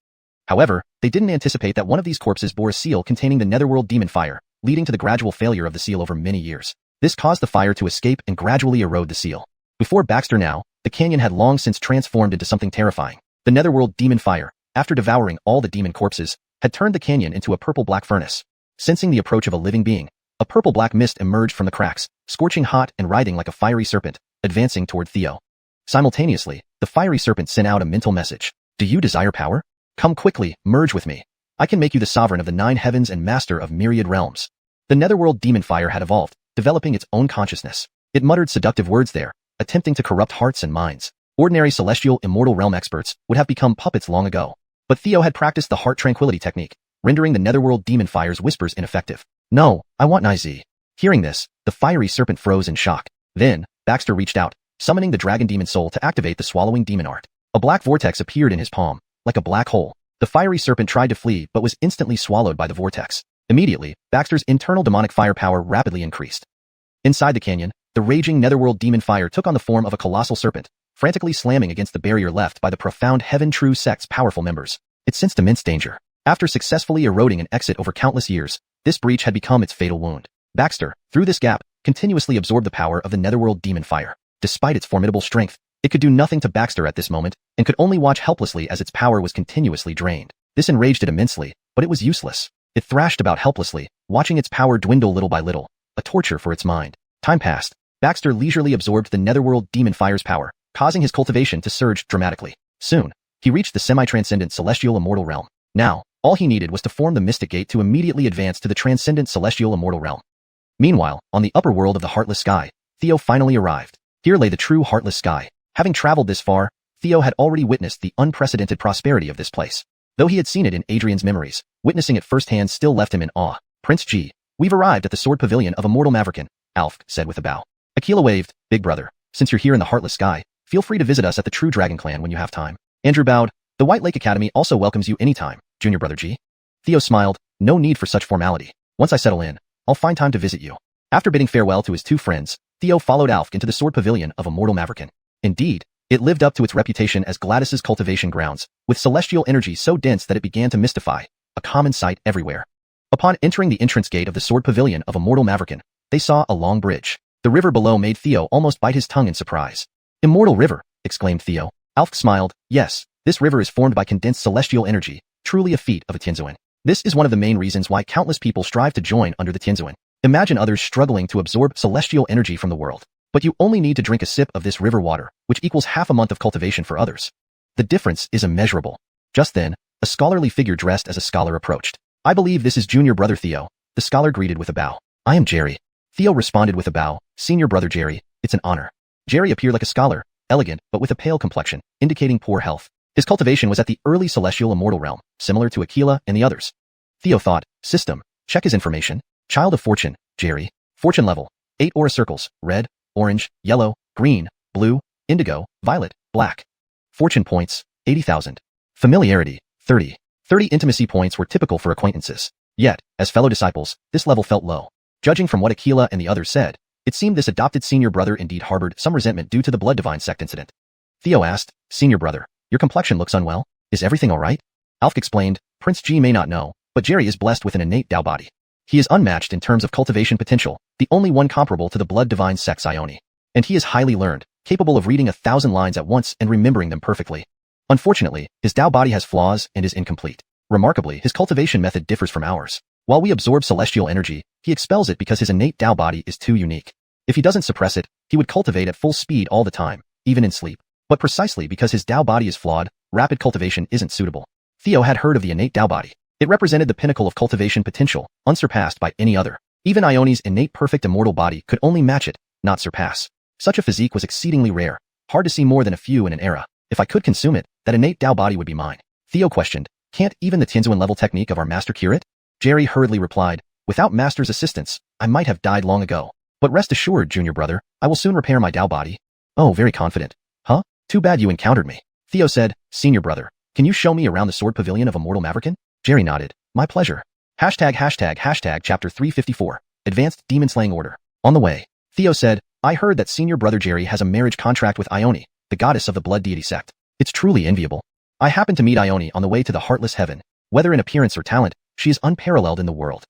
However, they didn't anticipate that one of these corpses bore a seal containing the Netherworld demon fire, leading to the gradual failure of the seal over many years. This caused the fire to escape and gradually erode the seal. Before Baxter now, the canyon had long since transformed into something terrifying. The Netherworld demon fire, after devouring all the demon corpses, had turned the canyon into a purple-black furnace. Sensing the approach of a living being, a purple-black mist emerged from the cracks, scorching hot and writhing like a fiery serpent, advancing toward Theo. Simultaneously, the fiery serpent sent out a mental message. Do you desire power? Come quickly, merge with me. I can make you the sovereign of the 9 heavens and master of myriad realms. The Netherworld demon fire had evolved, developing its own consciousness. It muttered seductive words there, attempting to corrupt hearts and minds. Ordinary celestial immortal realm experts would have become puppets long ago. But Theo had practiced the heart tranquility technique, rendering the Netherworld demon fire's whispers ineffective. No, I want Nizi. Hearing this, the fiery serpent froze in shock. Then, Baxter reached out, summoning the dragon demon soul to activate the swallowing demon art. A black vortex appeared in his palm, like a black hole. The fiery serpent tried to flee but was instantly swallowed by the vortex. Immediately, Baxter's internal demonic firepower rapidly increased. Inside the canyon, the raging Netherworld demon fire took on the form of a colossal serpent, frantically slamming against the barrier left by the profound Heaven True sect's powerful members. It sensed immense danger. After successfully eroding an exit over countless years, this breach had become its fatal wound. Baxter, through this gap, continuously absorbed the power of the Netherworld demon fire. Despite its formidable strength, It could do nothing to Baxter at this moment, and could only watch helplessly as its power was continuously drained. This enraged it immensely, but it was useless. It thrashed about helplessly, watching its power dwindle little by little, a torture for its mind. Time passed. Baxter leisurely absorbed the netherworld demon fire's power, causing his cultivation to surge dramatically. Soon, he reached the semi-transcendent celestial immortal realm. Now, all he needed was to form the mystic gate to immediately advance to the transcendent celestial immortal realm. Meanwhile, on the upper world of the Heartless Sky, Theo finally arrived. Here lay the true Heartless Sky. Having traveled this far, Theo had already witnessed the unprecedented prosperity of this place. Though he had seen it in Adrian's memories, witnessing it firsthand still left him in awe. Prince G, we've arrived at the sword pavilion of Immortal Maverican, Alf said with a bow. Aquila waved, big brother, since you're here in the Heartless Sky, feel free to visit us at the True Dragon Clan when you have time. Andrew bowed, the White Lake Academy also welcomes you anytime, Junior Brother G. Theo smiled, no need for such formality. Once I settle in, I'll find time to visit you. After bidding farewell to his two friends, Theo followed Alf into the sword pavilion of Immortal Maverican. Indeed, it lived up to its reputation as Gladys's cultivation grounds, with celestial energy so dense that it began to mystify, a common sight everywhere. Upon entering the entrance gate of the sword pavilion of Immortal Maverican, they saw a long bridge. The river below made Theo almost bite his tongue in surprise. Immortal River, exclaimed Theo. Alf smiled, yes, this river is formed by condensed celestial energy, truly a feat of a Tianzuan. This is one of the main reasons why countless people strive to join under the Tianzuan. Imagine others struggling to absorb celestial energy from the world. But you only need to drink a sip of this river water, which equals half a month of cultivation for others. The difference is immeasurable. Just then, a scholarly figure dressed as a scholar approached. I believe this is Junior Brother Theo, the scholar greeted with a bow. I am Jerry. Theo responded with a bow, Senior Brother Jerry, it's an honor. Jerry appeared like a scholar, elegant but with a pale complexion, indicating poor health. His cultivation was at the early celestial immortal realm, similar to Aquila and the others. Theo thought, system, check his information, child of fortune, Jerry, fortune level, 8 aura circles, red, orange, yellow, green, blue, indigo, violet, black. Fortune points, 80,000. Familiarity, 30. 30 intimacy points were typical for acquaintances. Yet, as fellow disciples, this level felt low. Judging from what Aquila and the others said, it seemed this adopted senior brother indeed harbored some resentment due to the Blood Divine sect incident. Theo asked, Senior brother, your complexion looks unwell. Is everything alright? Alf explained, Prince G may not know, but Jerry is blessed with an innate Dao body. He is unmatched in terms of cultivation potential, the only one comparable to the Blood Divine sect's Ione. And he is highly learned, capable of reading 1,000 lines at once and remembering them perfectly. Unfortunately, his Dao body has flaws and is incomplete. Remarkably, his cultivation method differs from ours. While we absorb celestial energy, he expels it because his innate Dao body is too unique. If he doesn't suppress it, he would cultivate at full speed all the time, even in sleep. But precisely because his Dao body is flawed, rapid cultivation isn't suitable. Theo had heard of the innate Dao body. It represented the pinnacle of cultivation potential, unsurpassed by any other. Even Ione's innate perfect immortal body could only match it, not surpass. Such a physique was exceedingly rare, hard to see more than a few in an era. If I could consume it, that innate Dao body would be mine. Theo questioned, can't even the Tianzuan level technique of our master cure it? Jerry hurriedly replied, without master's assistance, I might have died long ago. But rest assured, Junior Brother, I will soon repair my Dao body. Oh, very confident. Huh? Too bad you encountered me. Theo said, Senior Brother, can you show me around the sword pavilion of Immortal Maverican? Jerry nodded. My pleasure. Hashtag chapter 354. Advanced Demon Slaying Order. On the way. Theo said, I heard that Senior Brother Jerry has a marriage contract with Ione, the goddess of the blood deity sect. It's truly enviable. I happened to meet Ione on the way to the Heartless Heaven. Whether in appearance or talent, she is unparalleled in the world.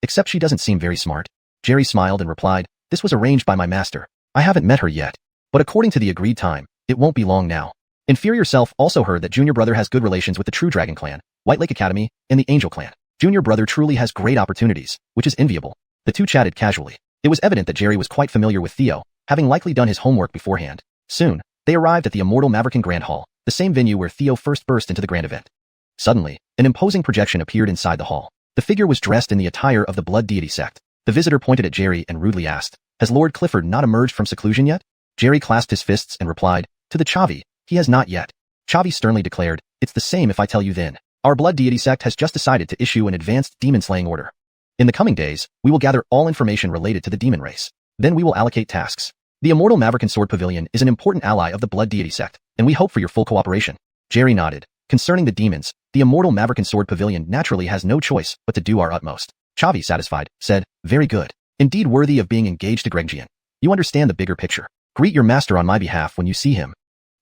Except she doesn't seem very smart. Jerry smiled and replied, this was arranged by my master. I haven't met her yet. But according to the agreed time, it won't be long now. Inferior Self also heard that Junior Brother has good relations with the True Dragon Clan, White Lake Academy, and the Angel Clan. Junior Brother truly has great opportunities, which is enviable. The two chatted casually. It was evident that Jerry was quite familiar with Theo, having likely done his homework beforehand. Soon, they arrived at the Immortal Maverican Grand Hall, the same venue where Theo first burst into the grand event. Suddenly, an imposing projection appeared inside the hall. The figure was dressed in the attire of the blood deity sect. The visitor pointed at Jerry and rudely asked, has Lord Clifford not emerged from seclusion yet? Jerry clasped his fists and replied, to the Chavi, he has not yet. Chavi sternly declared, it's the same if I tell you then. Our blood deity sect has just decided to issue an advanced demon slaying order. In the coming days, we will gather all information related to the demon race. Then we will allocate tasks. The Immortal Maverican Sword Pavilion is an important ally of the blood deity sect, and we hope for your full cooperation. Jerry nodded. Concerning the demons, the Immortal Maverican Sword Pavilion naturally has no choice but to do our utmost. Chavi, satisfied, said, very good. Indeed worthy of being engaged to Greggian. You understand the bigger picture. Greet your master on my behalf when you see him.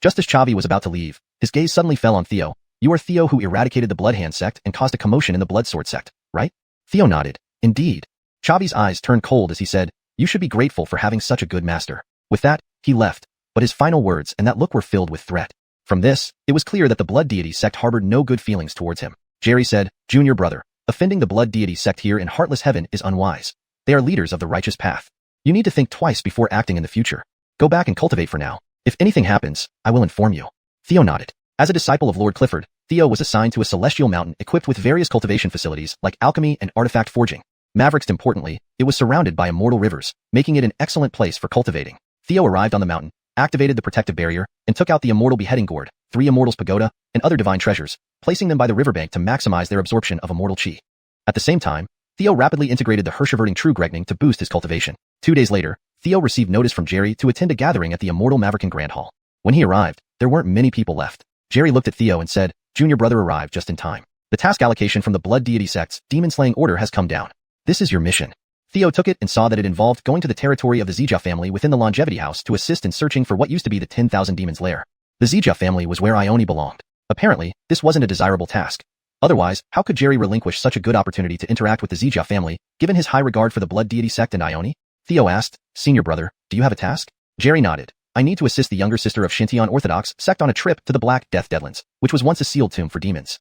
Just as Chavi was about to leave, his gaze suddenly fell on Theo. You are Theo who eradicated the Bloodhand sect and caused a commotion in the Bloodsword sect, right? Theo nodded. Indeed. Chavi's eyes turned cold as he said, you should be grateful for having such a good master. With that, he left. but his final words and that look were filled with threat. From this, it was clear that the blood deity sect harbored no good feelings towards him. Jerry said, "Junior brother, offending the blood deity sect here in Heartless Heaven is unwise. They are leaders of the righteous path. You need to think twice before acting in the future. Go back and cultivate for now. If anything happens, I will inform you." Theo nodded. As a disciple of Lord Clifford, Theo was assigned to a celestial mountain equipped with various cultivation facilities like alchemy and artifact forging. Most importantly, it was surrounded by immortal rivers, making it an excellent place for cultivating. Theo arrived on the mountain, activated the protective barrier, and took out the immortal beheading gourd, 3 immortals pagoda, and other divine treasures, placing them by the riverbank to maximize their absorption of immortal chi. At the same time, Theo rapidly integrated the Hirschverting True Gregning to boost his cultivation. 2 days later, Theo received notice from Jerry to attend a gathering at the immortal Maverican Grand Hall. When he arrived, there weren't many people left. Jerry looked at Theo and said, "Junior brother arrived just in time. The task allocation from the blood deity sect's demon-slaying order has come down. This is your mission." Theo took it and saw that it involved going to the territory of the Zija family within the Longevity House to assist in searching for what used to be the 10,000 Demons lair. The Zija family was where Ione belonged. Apparently, this wasn't a desirable task. Otherwise, how could Jerry relinquish such a good opportunity to interact with the Zija family, given his high regard for the blood deity sect and Ione? Theo asked, "Senior brother, do you have a task?" Jerry nodded. "I need to assist the younger sister of Shinteon Orthodox sect on a trip to the Black Death Deadlands, which was once a sealed tomb for demons.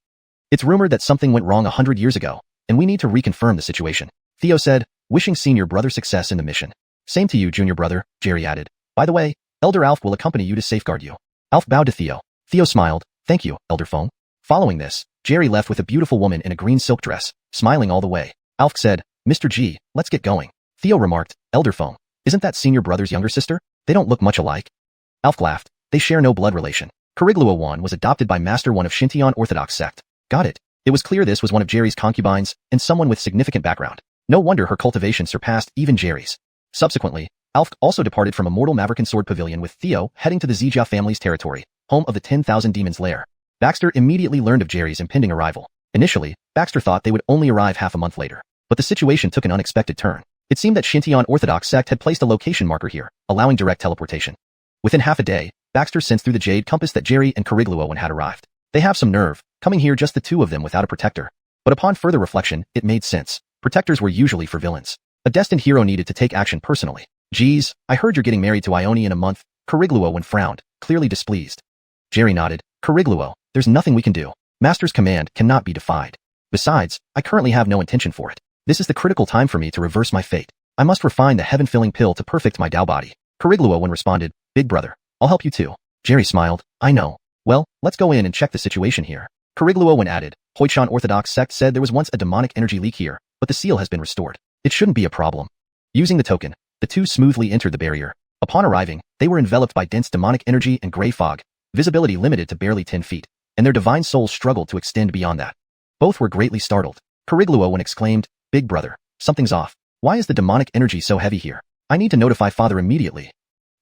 It's rumored that something went wrong 100 years ago, and we need to reconfirm the situation." Theo said, wishing senior brother success in the mission. "Same to you, junior brother," Jerry added. "By the way, Elder Alf will accompany you to safeguard you." Alf bowed to Theo. Theo smiled, "Thank you, Elder Fong." Following this, Jerry left with a beautiful woman in a green silk dress, smiling all the way. Alf said, "Mr. G, let's get going." Theo remarked, "Elder Fong, isn't that senior brother's younger sister? They don't look much alike." Alf laughed. "They share no blood relation. Carigluo I was adopted by Master 1 of Shinteon Orthodox sect." Got it. It was clear this was one of Jerry's concubines, and someone with significant background. No wonder her cultivation surpassed even Jerry's. Subsequently, Alf also departed from Immortal Maverican Sword Pavilion with Theo heading to the Zija family's territory, home of the 10,000 Demons lair. Baxter immediately learned of Jerry's impending arrival. Initially, Baxter thought they would only arrive half a month later, but the situation took an unexpected turn. It seemed that Shinteon Orthodox sect had placed a location marker here, allowing direct teleportation. Within half a day, Baxter sensed through the jade compass that Jerry and Carigluo had arrived. They have some nerve, coming here just the two of them without a protector. But upon further reflection, it made sense. Protectors were usually for villains. A destined hero needed to take action personally. "Geez, I heard you're getting married to Ione in a month." Carigluo frowned, clearly displeased. Jerry nodded. "Carigluo, there's nothing we can do. Master's command cannot be defied. Besides, I currently have no intention for it. This is the critical time for me to reverse my fate. I must refine the heaven-filling pill to perfect my Dao body." Carigluo responded, "Big brother, I'll help you too." Jerry smiled. "I know. Well, let's go in and check the situation here." Carigluo added, "Hoichan Orthodox sect said there was once a demonic energy leak here, but the seal has been restored. It shouldn't be a problem." Using the token, the two smoothly entered the barrier. Upon arriving, they were enveloped by dense demonic energy and gray fog, visibility limited to barely 10 feet, and their divine souls struggled to extend beyond that. Both were greatly startled. Carigluo exclaimed, "Big brother, something's off. Why is the demonic energy so heavy here? I need to notify father immediately."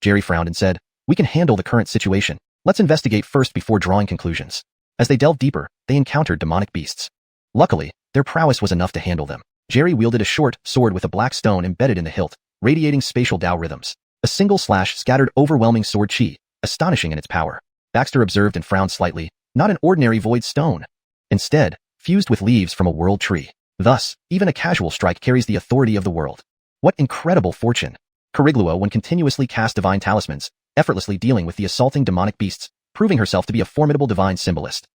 Jerry frowned and said, "We can handle the current situation. Let's investigate first before drawing conclusions." As they delved deeper, they encountered demonic beasts. Luckily, their prowess was enough to handle them. Jerry wielded a short sword with a black stone embedded in the hilt, radiating spatial Dao rhythms. A single slash scattered overwhelming sword chi, astonishing in its power. Baxter observed and frowned slightly. Not an ordinary void stone. Instead, fused with leaves from a world tree. Thus, even a casual strike carries the authority of the world. What incredible fortune! Carigluo continuously cast divine talismans, effortlessly dealing with the assaulting demonic beasts, proving herself to be a formidable divine symbolist.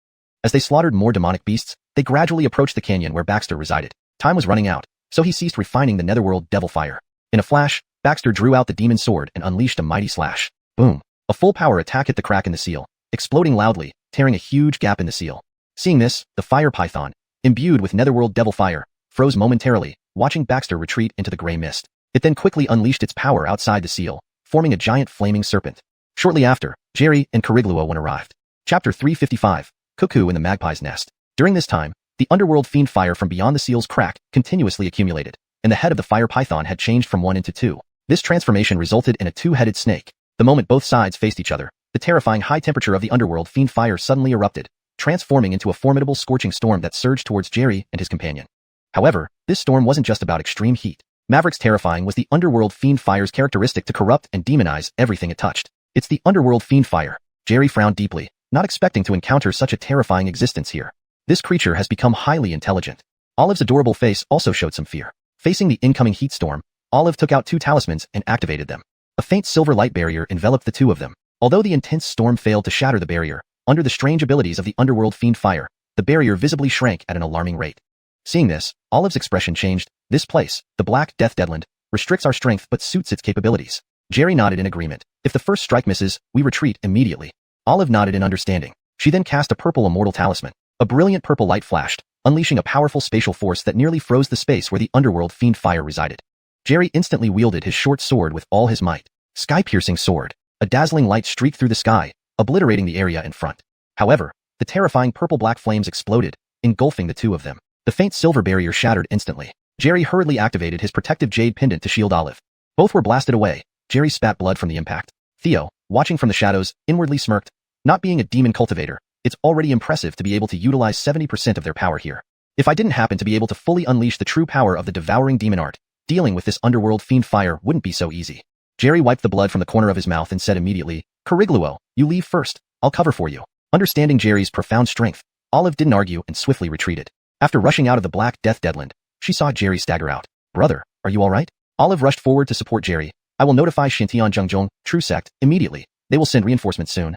As they slaughtered more demonic beasts, they gradually approached the canyon where Baxter resided. Time was running out, so he ceased refining the netherworld devil fire. In a flash, Baxter drew out the demon sword and unleashed a mighty slash. Boom! A full power attack hit the crack in the seal, exploding loudly, tearing a huge gap in the seal. Seeing this, the fire python, imbued with netherworld devil fire, froze momentarily, watching Baxter retreat into the gray mist. It then quickly unleashed its power outside the seal, forming a giant flaming serpent. Shortly after, Jerry and Carigluo arrived. Chapter 355, Cuckoo in the Magpie's Nest. During this time, the underworld fiend fire from beyond the seal's crack continuously accumulated, and the head of the fire python had changed from 1 into 2. This transformation resulted in a 2-headed snake. The moment both sides faced each other, the terrifying high temperature of the underworld fiend fire suddenly erupted, transforming into a formidable scorching storm that surged towards Jerry and his companion. However, this storm wasn't just about extreme heat. Maverick's terrifying was the underworld fiend fire's characteristic to corrupt and demonize everything it touched. It's the underworld fiend fire. Jerry frowned deeply, not expecting to encounter such a terrifying existence here. This creature has become highly intelligent. Olive's adorable face also showed some fear. Facing the incoming heat storm, Olive took out 2 talismans and activated them. A faint silver light barrier enveloped the two of them. Although the intense storm failed to shatter the barrier, under the strange abilities of the underworld fiend fire, the barrier visibly shrank at an alarming rate. Seeing this, Olive's expression changed. This place, the Black Death Deadland, restricts our strength but suits its capabilities. Jerry nodded in agreement. If the first strike misses, we retreat immediately. Olive nodded in understanding. She then cast a purple immortal talisman. A brilliant purple light flashed, unleashing a powerful spatial force that nearly froze the space where the underworld fiend fire resided. Jerry instantly wielded his short sword with all his might. Sky-piercing sword. A dazzling light streaked through the sky, obliterating the area in front. However, the terrifying purple-black flames exploded, engulfing the two of them. The faint silver barrier shattered instantly. Jerry hurriedly activated his protective jade pendant to shield Olive. Both were blasted away. Jerry spat blood from the impact. Theo, watching from the shadows, inwardly smirked. Not being a demon cultivator, it's already impressive to be able to utilize 70% of their power here. If I didn't happen to be able to fully unleash the true power of the devouring demon art, dealing with this underworld fiend fire wouldn't be so easy. Jerry wiped the blood from the corner of his mouth and said immediately, Corrigluo, you leave first. I'll cover for you. Understanding Jerry's profound strength, Olive didn't argue and swiftly retreated. After rushing out of the Black Death Deadland, she saw Jerry stagger out. Brother, are you alright? Olive rushed forward to support Jerry. I will notify Shintian Zhengzhong, True Sect, immediately. They will send reinforcements soon.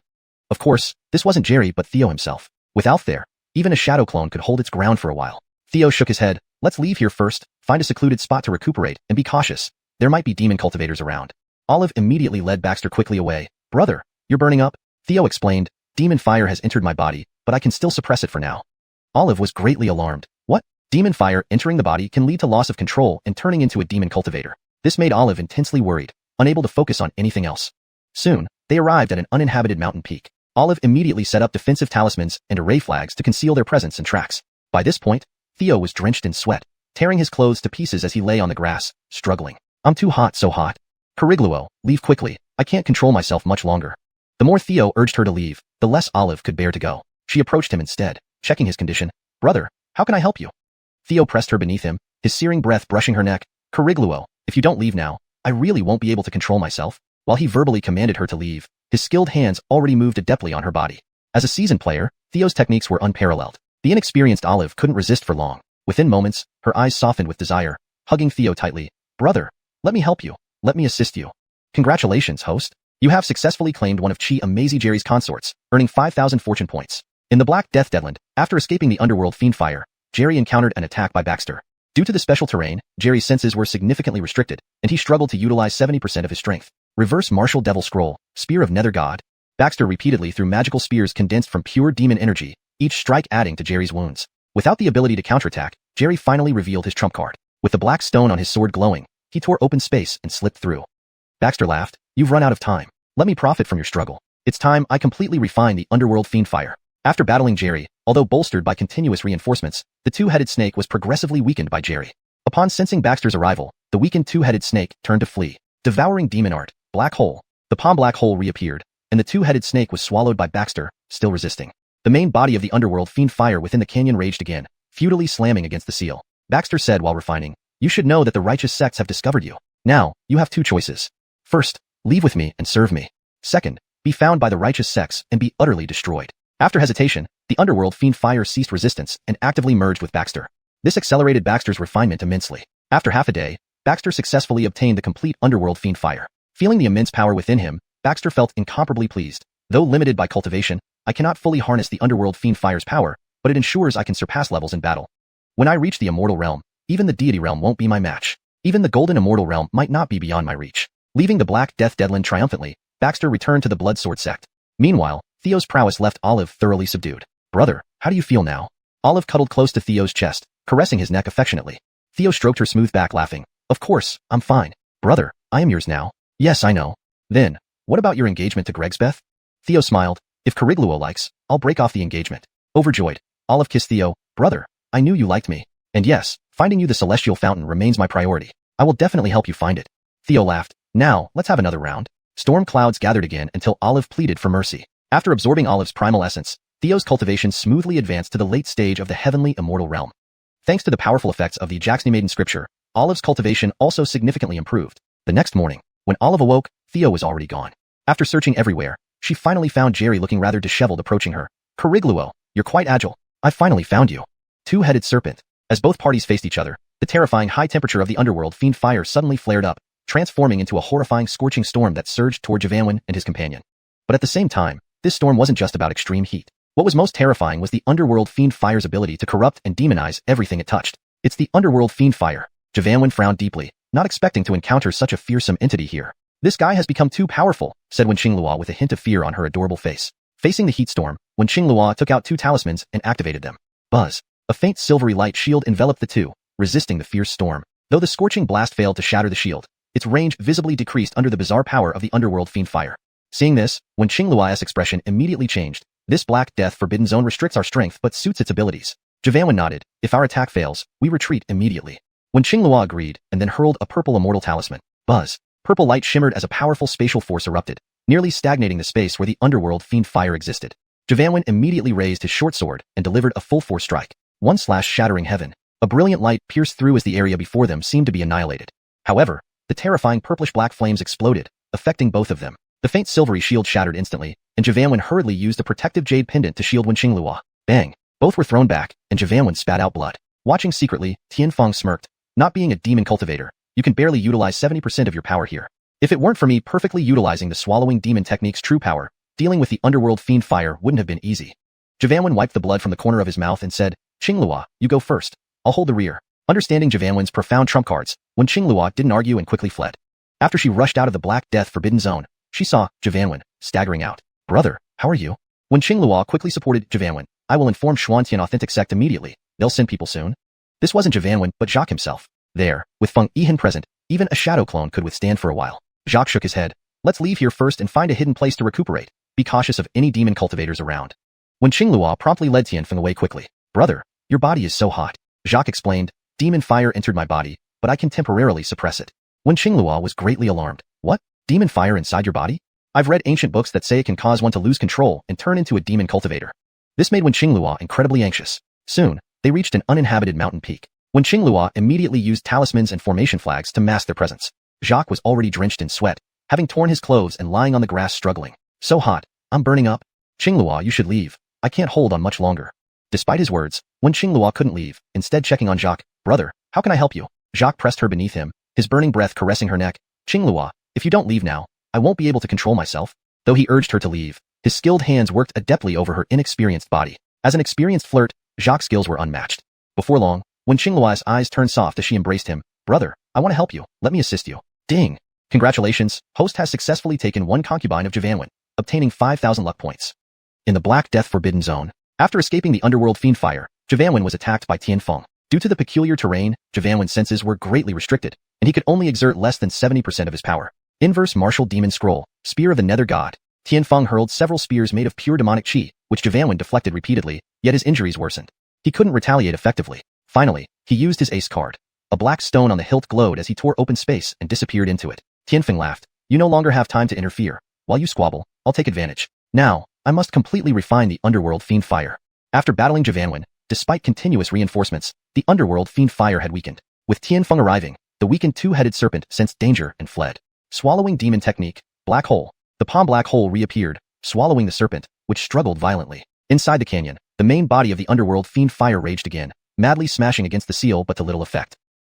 Of course, this wasn't Jerry but Theo himself. Without there, even a shadow clone could hold its ground for a while. Theo shook his head. Let's leave here first, find a secluded spot to recuperate, and be cautious. There might be demon cultivators around. Olive immediately led Baxter quickly away. Brother, you're burning up? Theo explained. Demon fire has entered my body, but I can still suppress it for now. Olive was greatly alarmed. What? Demon fire entering the body can lead to loss of control and turning into a demon cultivator. This made Olive intensely worried, unable to focus on anything else. Soon, they arrived at an uninhabited mountain peak. Olive immediately set up defensive talismans and array flags to conceal their presence and tracks. By this point, Theo was drenched in sweat, tearing his clothes to pieces as he lay on the grass, struggling. I'm too hot, so hot. Corrigluo, leave quickly. I can't control myself much longer. The more Theo urged her to leave, the less Olive could bear to go. She approached him instead, checking his condition. Brother, how can I help you? Theo pressed her beneath him, his searing breath brushing her neck. Corrigluo, if you don't leave now, I really won't be able to control myself. While he verbally commanded her to leave, his skilled hands already moved adeptly on her body. As a seasoned player, Theo's techniques were unparalleled. The inexperienced Olive couldn't resist for long. Within moments, her eyes softened with desire, hugging Theo tightly. Brother, let me help you. Let me assist you. Congratulations, host. You have successfully claimed one of Chi Amazi Jerry's consorts, earning 5,000 fortune points. In the Black Death Deadland, after escaping the underworld fiend fire, Jerry encountered an attack by Baxter. Due to the special terrain, Jerry's senses were significantly restricted, and he struggled to utilize 70% of his strength. Reverse Martial Devil Scroll, Spear of Nether God. Baxter repeatedly threw magical spears condensed from pure demon energy, each strike adding to Jerry's wounds. Without the ability to counterattack, Jerry finally revealed his trump card. With the black stone on his sword glowing, he tore open space and slipped through. Baxter laughed. You've run out of time. Let me profit from your struggle. It's time I completely refine the underworld fiend fire. After battling Jerry, although bolstered by continuous reinforcements, the two-headed snake was progressively weakened by Jerry. Upon sensing Baxter's arrival, the weakened two-headed snake turned to flee. Devouring demon art, black hole. The palm black hole reappeared, and the two-headed snake was swallowed by Baxter, still resisting. The main body of the underworld fiend fire within the canyon raged again, futilely slamming against the seal. Baxter said while refining, You should know that the righteous sects have discovered you. Now, you have two choices. First, leave with me and serve me. Second, be found by the righteous sects and be utterly destroyed. After hesitation, the underworld fiend fire ceased resistance and actively merged with Baxter. This accelerated Baxter's refinement immensely. After half a day, Baxter successfully obtained the complete underworld fiend fire. Feeling the immense power within him, Baxter felt incomparably pleased. Though limited by cultivation, I cannot fully harness the underworld fiend fire's power, but it ensures I can surpass levels in battle. When I reach the immortal realm, even the deity realm won't be my match. Even the golden immortal realm might not be beyond my reach. Leaving the Black Death Deadland triumphantly, Baxter returned to the Bloodsword sect. Meanwhile, Theo's prowess left Olive thoroughly subdued. Brother, how do you feel now? Olive cuddled close to Theo's chest, caressing his neck affectionately. Theo stroked her smooth back, laughing. Of course, I'm fine. Brother, I am yours now. Yes, I know. Then, what about your engagement to Gregsbeth? Theo smiled. If Corrigluo likes, I'll break off the engagement. Overjoyed, Olive kissed Theo. Brother, I knew you liked me. And yes, finding you the celestial fountain remains my priority. I will definitely help you find it. Theo laughed. Now, let's have another round. Storm clouds gathered again until Olive pleaded for mercy. After absorbing Olive's primal essence, Theo's cultivation smoothly advanced to the late stage of the heavenly immortal realm. Thanks to the powerful effects of the Transmigrated scripture, Olive's cultivation also significantly improved. The next morning, when Olive awoke, Theo was already gone. After searching everywhere, she finally found Jerry looking rather disheveled approaching her. Corrigluo, you're quite agile. I finally found you. Two-headed serpent. As both parties faced each other, the terrifying high temperature of the underworld fiend fire suddenly flared up, transforming into a horrifying scorching storm that surged toward Javanwin and his companion. But at the same time, this storm wasn't just about extreme heat. What was most terrifying was the underworld fiend fire's ability to corrupt and demonize everything it touched. It's the underworld fiend fire. Javanwen frowned deeply, not expecting to encounter such a fearsome entity here. This guy has become too powerful, said Wen Qinglua with a hint of fear on her adorable face. Facing the heat storm, Wen Qinglua took out 2 talismans and activated them. Buzz. A faint silvery light shield enveloped the two, resisting the fierce storm. Though the scorching blast failed to shatter the shield, its range visibly decreased under the bizarre power of the underworld fiend fire. Seeing this, Wen Qinglua's expression immediately changed. This Black Death Forbidden Zone restricts our strength but suits its abilities. Javanwen nodded. If our attack fails, we retreat immediately. Wen Qinglua agreed and then hurled a purple immortal talisman. Buzz. Purple light shimmered as a powerful spatial force erupted, nearly stagnating the space where the underworld fiend fire existed. Javanwen immediately raised his short sword and delivered a full force strike. One slash shattering heaven. A brilliant light pierced through as the area before them seemed to be annihilated. However, the terrifying purplish-black flames exploded, affecting both of them. The faint silvery shield shattered instantly, and Javanwen hurriedly used a protective jade pendant to shield Wen Qinglua. Bang! Both were thrown back, and Javanwen spat out blood. Watching secretly, Tianfeng smirked. Not being a demon cultivator, you can barely utilize 70% of your power here. If it weren't for me perfectly utilizing the swallowing demon technique's true power, dealing with the underworld fiend fire wouldn't have been easy. Javanwen wiped the blood from the corner of his mouth and said, Qinglua, you go first. I'll hold the rear. Understanding Javanwen's profound trump cards, Wen Qinglua didn't argue and quickly fled. After she rushed out of the Black Death Forbidden Zone, she saw Javanwen, staggering out. Brother, how are you? Wen Qinglua quickly supported Javanwen. I will inform Xuantian Authentic Sect immediately. They'll send people soon. This wasn't Javanwen, but Jacques himself. There, with Feng Yihan present, even a shadow clone could withstand for a while. Jacques shook his head. Let's leave here first and find a hidden place to recuperate. Be cautious of any demon cultivators around. Wen Qinglua promptly led Tianfeng away quickly. Brother, your body is so hot. Jacques explained. Demon fire entered my body, but I can temporarily suppress it. Wen Qinglua was greatly alarmed. What? Demon fire inside your body? I've read ancient books that say it can cause one to lose control and turn into a demon cultivator. This made Wen Qinglua incredibly anxious. Soon, they reached an uninhabited mountain peak. Wen Qinglua immediately used talismans and formation flags to mask their presence. Jacques was already drenched in sweat, having torn his clothes and lying on the grass struggling. So hot, I'm burning up. Qinglua, you should leave. I can't hold on much longer. Despite his words, Wen Qinglua couldn't leave, instead checking on Jacques. Brother, how can I help you? Jacques pressed her beneath him, his burning breath caressing her neck. Qinglua, if you don't leave now, I won't be able to control myself. Though he urged her to leave, his skilled hands worked adeptly over her inexperienced body. As an experienced flirt, Jacques' skills were unmatched. Before long, Wen Qinglua's eyes turned soft as she embraced him. Brother, I want to help you. Let me assist you. Ding! Congratulations, host has successfully taken one concubine of Javanwen, obtaining 5,000 luck points. In the Black Death Forbidden Zone, after escaping the underworld fiend fire, Javanwen was attacked by Tianfeng. Due to the peculiar terrain, Javanwen's senses were greatly restricted, and he could only exert less than 70% of his power. Inverse Martial Demon Scroll, Spear of the Nether God. Tianfeng hurled several spears made of pure demonic chi, which Javanwen deflected repeatedly, yet his injuries worsened. He couldn't retaliate effectively. Finally, he used his ace card. A black stone on the hilt glowed as he tore open space and disappeared into it. Tianfeng laughed. You no longer have time to interfere. While you squabble, I'll take advantage. Now, I must completely refine the underworld fiend fire. After battling Javanwen, despite continuous reinforcements, the underworld fiend fire had weakened. With Tianfeng arriving, the weakened two-headed serpent sensed danger and fled. Swallowing demon technique, black hole. The palm black hole reappeared, swallowing the serpent, which struggled violently. Inside the canyon, the main body of the underworld fiend fire raged again, madly smashing against the seal but to little effect.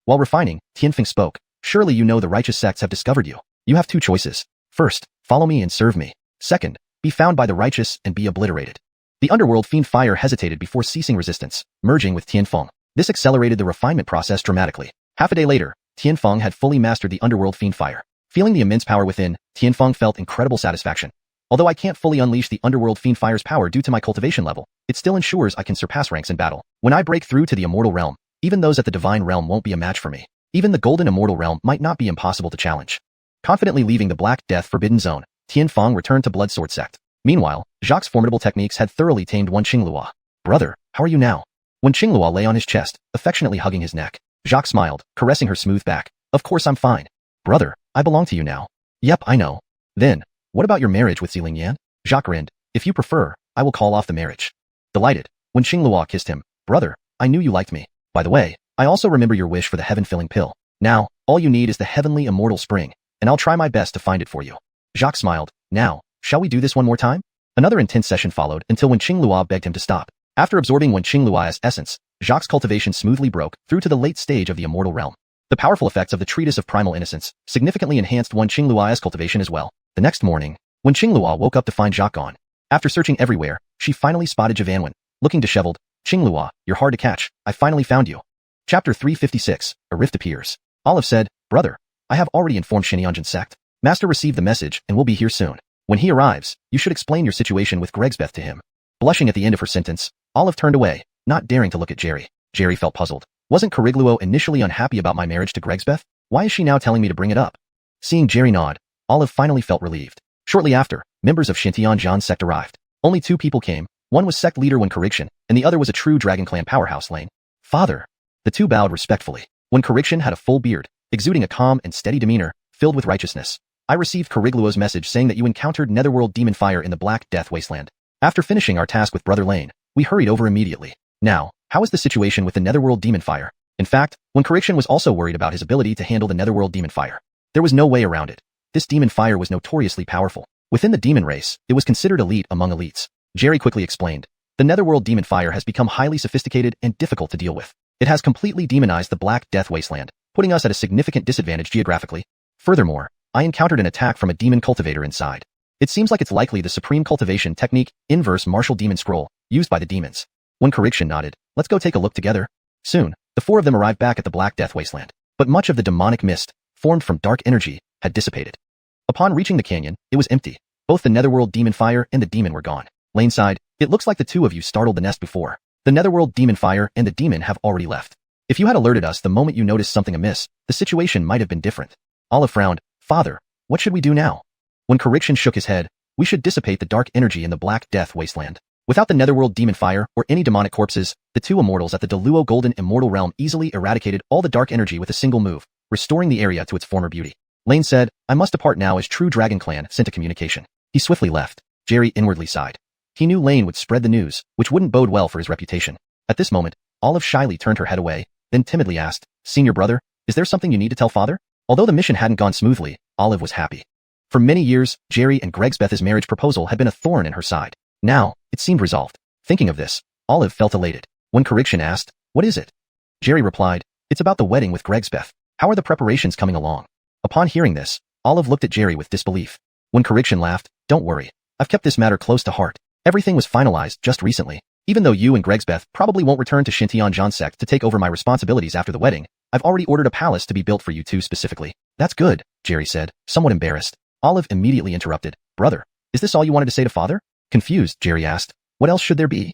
While refining, Tianfeng spoke. Surely you know the righteous sects have discovered you. You have two choices. First, follow me and serve me. Second, be found by the righteous and be obliterated. The underworld fiend fire hesitated before ceasing resistance, merging with Tianfeng. This accelerated the refinement process dramatically. Half a day later, Tianfeng had fully mastered the underworld fiend fire. Feeling the immense power within, Tianfeng felt incredible satisfaction. Although I can't fully unleash the underworld fiend fire's power due to my cultivation level, it still ensures I can surpass ranks in battle. When I break through to the immortal realm, even those at the divine realm won't be a match for me. Even the golden immortal realm might not be impossible to challenge. Confidently leaving the Black Death Forbidden Zone, Tianfeng returned to Bloodsword Sect. Meanwhile, Jacques' formidable techniques had thoroughly tamed Wen Qinglua. Brother, how are you now? Wen Qinglua lay on his chest, affectionately hugging his neck. Jacques smiled, caressing her smooth back. Of course I'm fine. Brother, I belong to you now. Yep, I know. Then, what about your marriage with Ziling Yan? Jacques grinned. If you prefer, I will call off the marriage. Delighted, Wen Qinglua kissed him. Brother, I knew you liked me. By the way, I also remember your wish for the heaven-filling pill. Now, all you need is the heavenly immortal spring, and I'll try my best to find it for you. Jacques smiled. Now, shall we do this one more time? Another intense session followed until Wen Qinglua begged him to stop. After absorbing Wen Qinglua's essence, Jacques' cultivation smoothly broke through to the late stage of the immortal realm. The powerful effects of the Treatise of Primal Innocence significantly enhanced Wen Qinglua's cultivation as well. The next morning, When Qinglua woke up to find Jacques gone. After searching everywhere, she finally spotted Javanwen. Looking disheveled, Qinglua, you're hard to catch, I finally found you. Chapter 356, A Rift Appears. Olive said, brother, I have already informed Xinyanjin sect. Master received the message and will be here soon. When he arrives, you should explain your situation with Gregsbeth to him. Blushing at the end of her sentence, Olive turned away, not daring to look at Jerry. Jerry felt puzzled. Wasn't Carigluo initially unhappy about my marriage to Gregsbeth? Why is she now telling me to bring it up? Seeing Jerry nod, Olive finally felt relieved. Shortly after, members of Xintianjian sect arrived. Only 2 people came. One was sect leader Wen Corixian, and the other was a true Dragon Clan powerhouse Lane. Father. The 2 bowed respectfully. Wen Corixian had a full beard, exuding a calm and steady demeanor, filled with righteousness. I received Carigluo's message saying that you encountered Netherworld demon fire in the Black Death Wasteland. After finishing our task with Brother Lane, we hurried over immediately. Now, how is the situation with the Netherworld demon fire? In fact, Wen Corixian was also worried about his ability to handle the Netherworld demon fire. There was no way around it. This demon fire was notoriously powerful. Within the demon race, it was considered elite among elites. Jerry quickly explained. The Netherworld demon fire has become highly sophisticated and difficult to deal with. It has completely demonized the Black Death Wasteland, putting us at a significant disadvantage geographically. Furthermore, I encountered an attack from a demon cultivator inside. It seems like it's likely the supreme cultivation technique, inverse martial demon scroll, used by the demons. When Corixian nodded, let's go take a look together. Soon, the 4 of them arrived back at the Black Death Wasteland. But much of the demonic mist, formed from dark energy, had dissipated. Upon reaching the canyon, it was empty. Both the Netherworld demon fire and the demon were gone. Lane sighed, it looks like the 2 of you startled the nest before. The Netherworld demon fire and the demon have already left. If you had alerted us the moment you noticed something amiss, the situation might have been different. Olive frowned, Father, what should we do now? When Corixian shook his head, we should dissipate the dark energy in the Black Death Wasteland. Without the Netherworld demon fire or any demonic corpses, the 2 immortals at the Deluo Golden Immortal Realm easily eradicated all the dark energy with a single move, restoring the area to its former beauty. Lane said, I must depart now as true Dragon Clan sent a communication. He swiftly left. Jerry inwardly sighed. He knew Lane would spread the news, which wouldn't bode well for his reputation. At this moment, Olive shyly turned her head away, then timidly asked, Senior brother, is there something you need to tell father? Although the mission hadn't gone smoothly, Olive was happy. For many years, Jerry and Gregsbeth's marriage proposal had been a thorn in her side. Now, it seemed resolved. Thinking of this, Olive felt elated. When Corixian asked, what is it? Jerry replied, it's about the wedding with Gregsbeth. How are the preparations coming along? Upon hearing this, Olive looked at Jerry with disbelief. When Corixian laughed, don't worry. I've kept this matter close to heart. Everything was finalized just recently. Even though you and Gregsbeth probably won't return to Xintianjian sect to take over my responsibilities after the wedding, I've already ordered a palace to be built for you 2 specifically. That's good, Jerry said, somewhat embarrassed. Olive immediately interrupted. Brother, is this all you wanted to say to father? Confused, Jerry asked. What else should there be?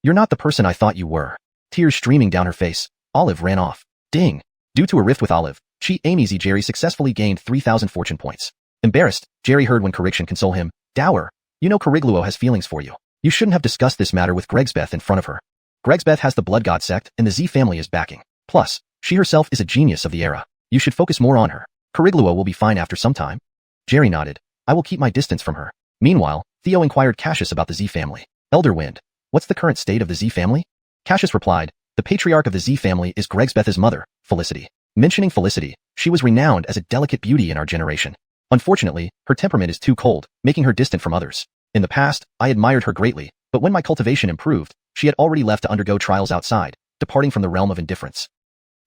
You're not the person I thought you were. Tears streaming down her face, Olive ran off. Ding! Due to a rift with Olive, Chi-Amizi Jerry successfully gained 3,000 fortune points. Embarrassed, Jerry heard when Corixian console him. Dower, you know Carigluo has feelings for you. You shouldn't have discussed this matter with Gregsbeth in front of her. Gregsbeth has the Blood God sect and the Z family is backing. Plus, she herself is a genius of the era. You should focus more on her. Carigluo will be fine after some time. Jerry nodded. I will keep my distance from her. Meanwhile, Theo inquired Cassius about the Z family. Elder Wind, what's the current state of the Z family? Cassius replied, the patriarch of the Z family is Gregsbeth's mother, Felicity. Mentioning Felicity, she was renowned as a delicate beauty in our generation. Unfortunately, her temperament is too cold, making her distant from others. In the past, I admired her greatly, but when my cultivation improved, she had already left to undergo trials outside, departing from the realm of indifference.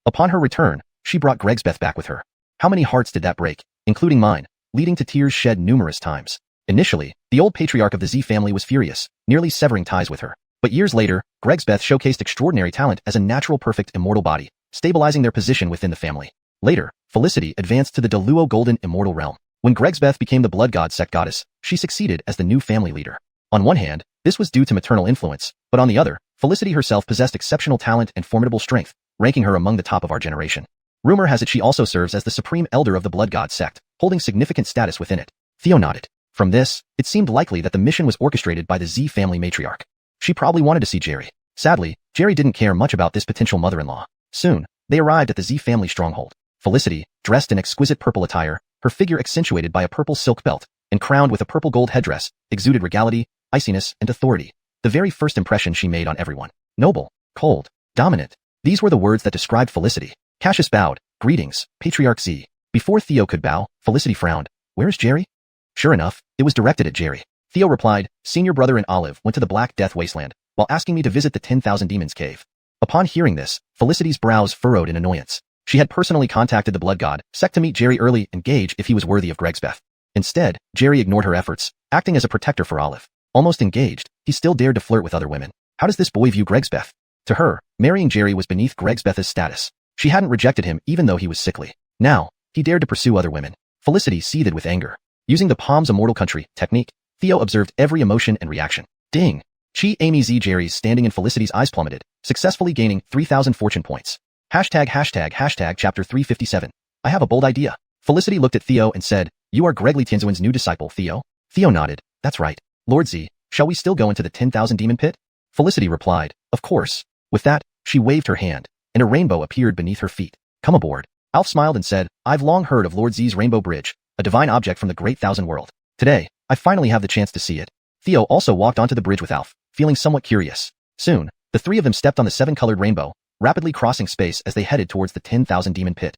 Upon her return, she brought Gregsbeth back with her. How many hearts did that break, including mine, leading to tears shed numerous times. Initially, the old patriarch of the Z family was furious, nearly severing ties with her. But years later, Gregsbeth showcased extraordinary talent as a natural perfect immortal body, stabilizing their position within the family. Later, Felicity advanced to the Deluo Golden Immortal Realm. When Gregsbeth became the Blood God sect goddess, she succeeded as the new family leader. On one hand, this was due to maternal influence, but on the other, Felicity herself possessed exceptional talent and formidable strength, ranking her among the top of our generation. Rumor has it she also serves as the supreme elder of the Blood God sect, holding significant status within it. Theo nodded. From this, it seemed likely that the mission was orchestrated by the Z family matriarch. She probably wanted to see Jerry. Sadly, Jerry didn't care much about this potential mother-in-law. Soon, they arrived at the Z family stronghold. Felicity, dressed in exquisite purple attire, her figure accentuated by a purple silk belt, and crowned with a purple gold headdress, exuded regality, iciness, and authority. The very first impression she made on everyone. Noble, cold, dominant. These were the words that described Felicity. Cassius bowed. Greetings, Patriarch Z. Before Theo could bow, Felicity frowned. Where's Jerry? Sure enough, it was directed at Jerry. Theo replied, Senior brother and Olive went to the Black Death Wasteland, while asking me to visit the 10,000 Demons Cave. Upon hearing this, Felicity's brows furrowed in annoyance. She had personally contacted the Blood God sect to meet Jerry early and gauge if he was worthy of Gregsbeth. Instead, Jerry ignored her efforts, acting as a protector for Olive. Almost engaged, he still dared to flirt with other women. How does this boy view Gregsbeth? To her, marrying Jerry was beneath Gregsbeth's status. She hadn't rejected him even though he was sickly. Now, he dared to pursue other women. Felicity seethed with anger. Using the Palms Immortal Country technique, Theo observed every emotion and reaction. Ding! Chi Amy Z Jerry's standing in Felicity's eyes plummeted, successfully gaining 3,000 fortune points. Hashtag chapter 357. I have a bold idea. Felicity looked at Theo and said, You are Gregly Tianzuan's new disciple, Theo? Theo nodded. That's right. Lord Z, shall we still go into the 10,000 demon pit? Felicity replied, Of course. With that, she waved her hand, and a rainbow appeared beneath her feet. Come aboard. Alf smiled and said, I've long heard of Lord Z's Rainbow Bridge, a divine object from the Great Thousand World. Today, I finally have the chance to see it. Theo also walked onto the bridge with Alf, feeling somewhat curious. Soon, the three of them stepped on the seven-colored rainbow, rapidly crossing space as they headed towards the 10,000 demon pit.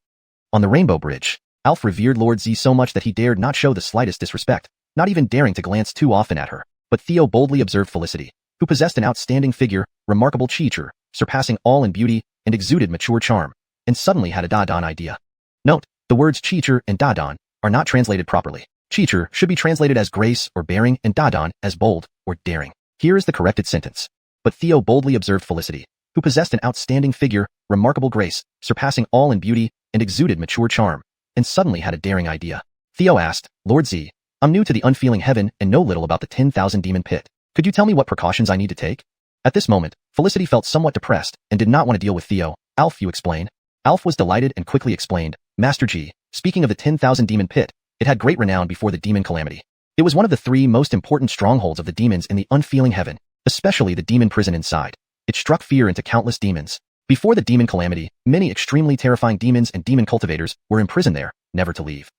On the Rainbow Bridge, Alf revered Lord Z so much that he dared not show the slightest disrespect, not even daring to glance too often at her. But Theo boldly observed Felicity, who possessed an outstanding figure, remarkable cheater, surpassing all in beauty, and exuded mature charm, and suddenly had a da-don idea. Note, the words cheater and da-don are not translated properly. Cheater should be translated as grace or bearing and da-don as bold or daring. Here is the corrected sentence. But Theo boldly observed Felicity, who possessed an outstanding figure, remarkable grace, surpassing all in beauty, and exuded mature charm, and suddenly had a daring idea. Theo asked, Lord Z, I'm new to the unfeeling heaven and know little about the 10,000 demon pit. Could you tell me what precautions I need to take? At this moment, Felicity felt somewhat depressed and did not want to deal with Theo. Alf, you explain. Alf was delighted and quickly explained, Master G, speaking of the 10,000 demon pit, it had great renown before the demon calamity. It was one of the three most important strongholds of the demons in the unfeeling heaven, especially the demon prison inside. It struck fear into countless demons. Before the demon calamity, many extremely terrifying demons and demon cultivators were imprisoned there, never to leave.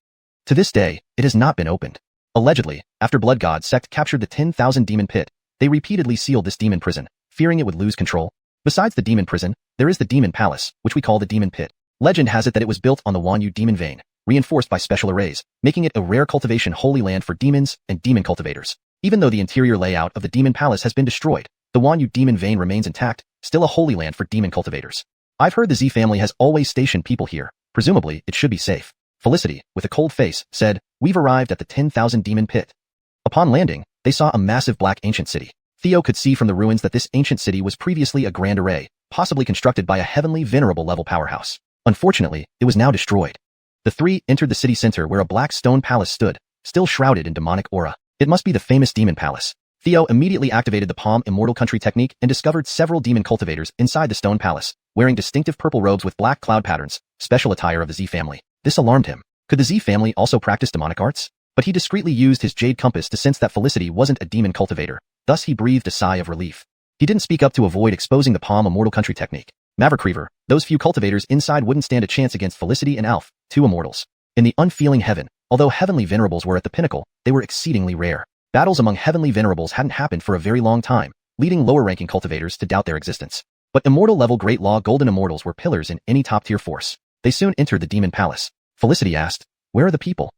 To this day, it has not been opened. Allegedly, after Blood God sect captured the 10,000 demon pit, they repeatedly sealed this demon prison, fearing it would lose control. Besides the demon prison, there is the demon palace, which we call the demon pit. Legend has it that it was built on the Wanyu demon vein, reinforced by special arrays, making it a rare cultivation holy land for demons and demon cultivators. Even though the interior layout of the demon palace has been destroyed, the Wanyu demon vein remains intact, still a holy land for demon cultivators. I've heard the Z family has always stationed people here, presumably it should be safe. Felicity, with a cold face, said, We've arrived at the 10,000 demon pit. Upon landing, they saw a massive black ancient city. Theo could see from the ruins that this ancient city was previously a grand array, possibly constructed by a heavenly venerable level powerhouse. Unfortunately, it was now destroyed. The three entered the city center where a black stone palace stood, still shrouded in demonic aura. It must be the famous demon palace. Theo immediately activated the Palm Immortal Country technique and discovered several demon cultivators inside the stone palace, wearing distinctive purple robes with black cloud patterns, special attire of the Z family. This alarmed him. Could the Z family also practice demonic arts? But he discreetly used his jade compass to sense that Felicity wasn't a demon cultivator, thus he breathed a sigh of relief. He didn't speak up to avoid exposing the Palm Immortal Country technique. Maverick Reaver, those few cultivators inside wouldn't stand a chance against Felicity and Alf, two immortals. In the unfeeling heaven, although heavenly venerables were at the pinnacle, they were exceedingly rare. Battles among heavenly venerables hadn't happened for a very long time, leading lower-ranking cultivators to doubt their existence. But immortal-level Great Law Golden Immortals were pillars in any top-tier force. They soon entered the demon palace. Felicity asked, Where are the people?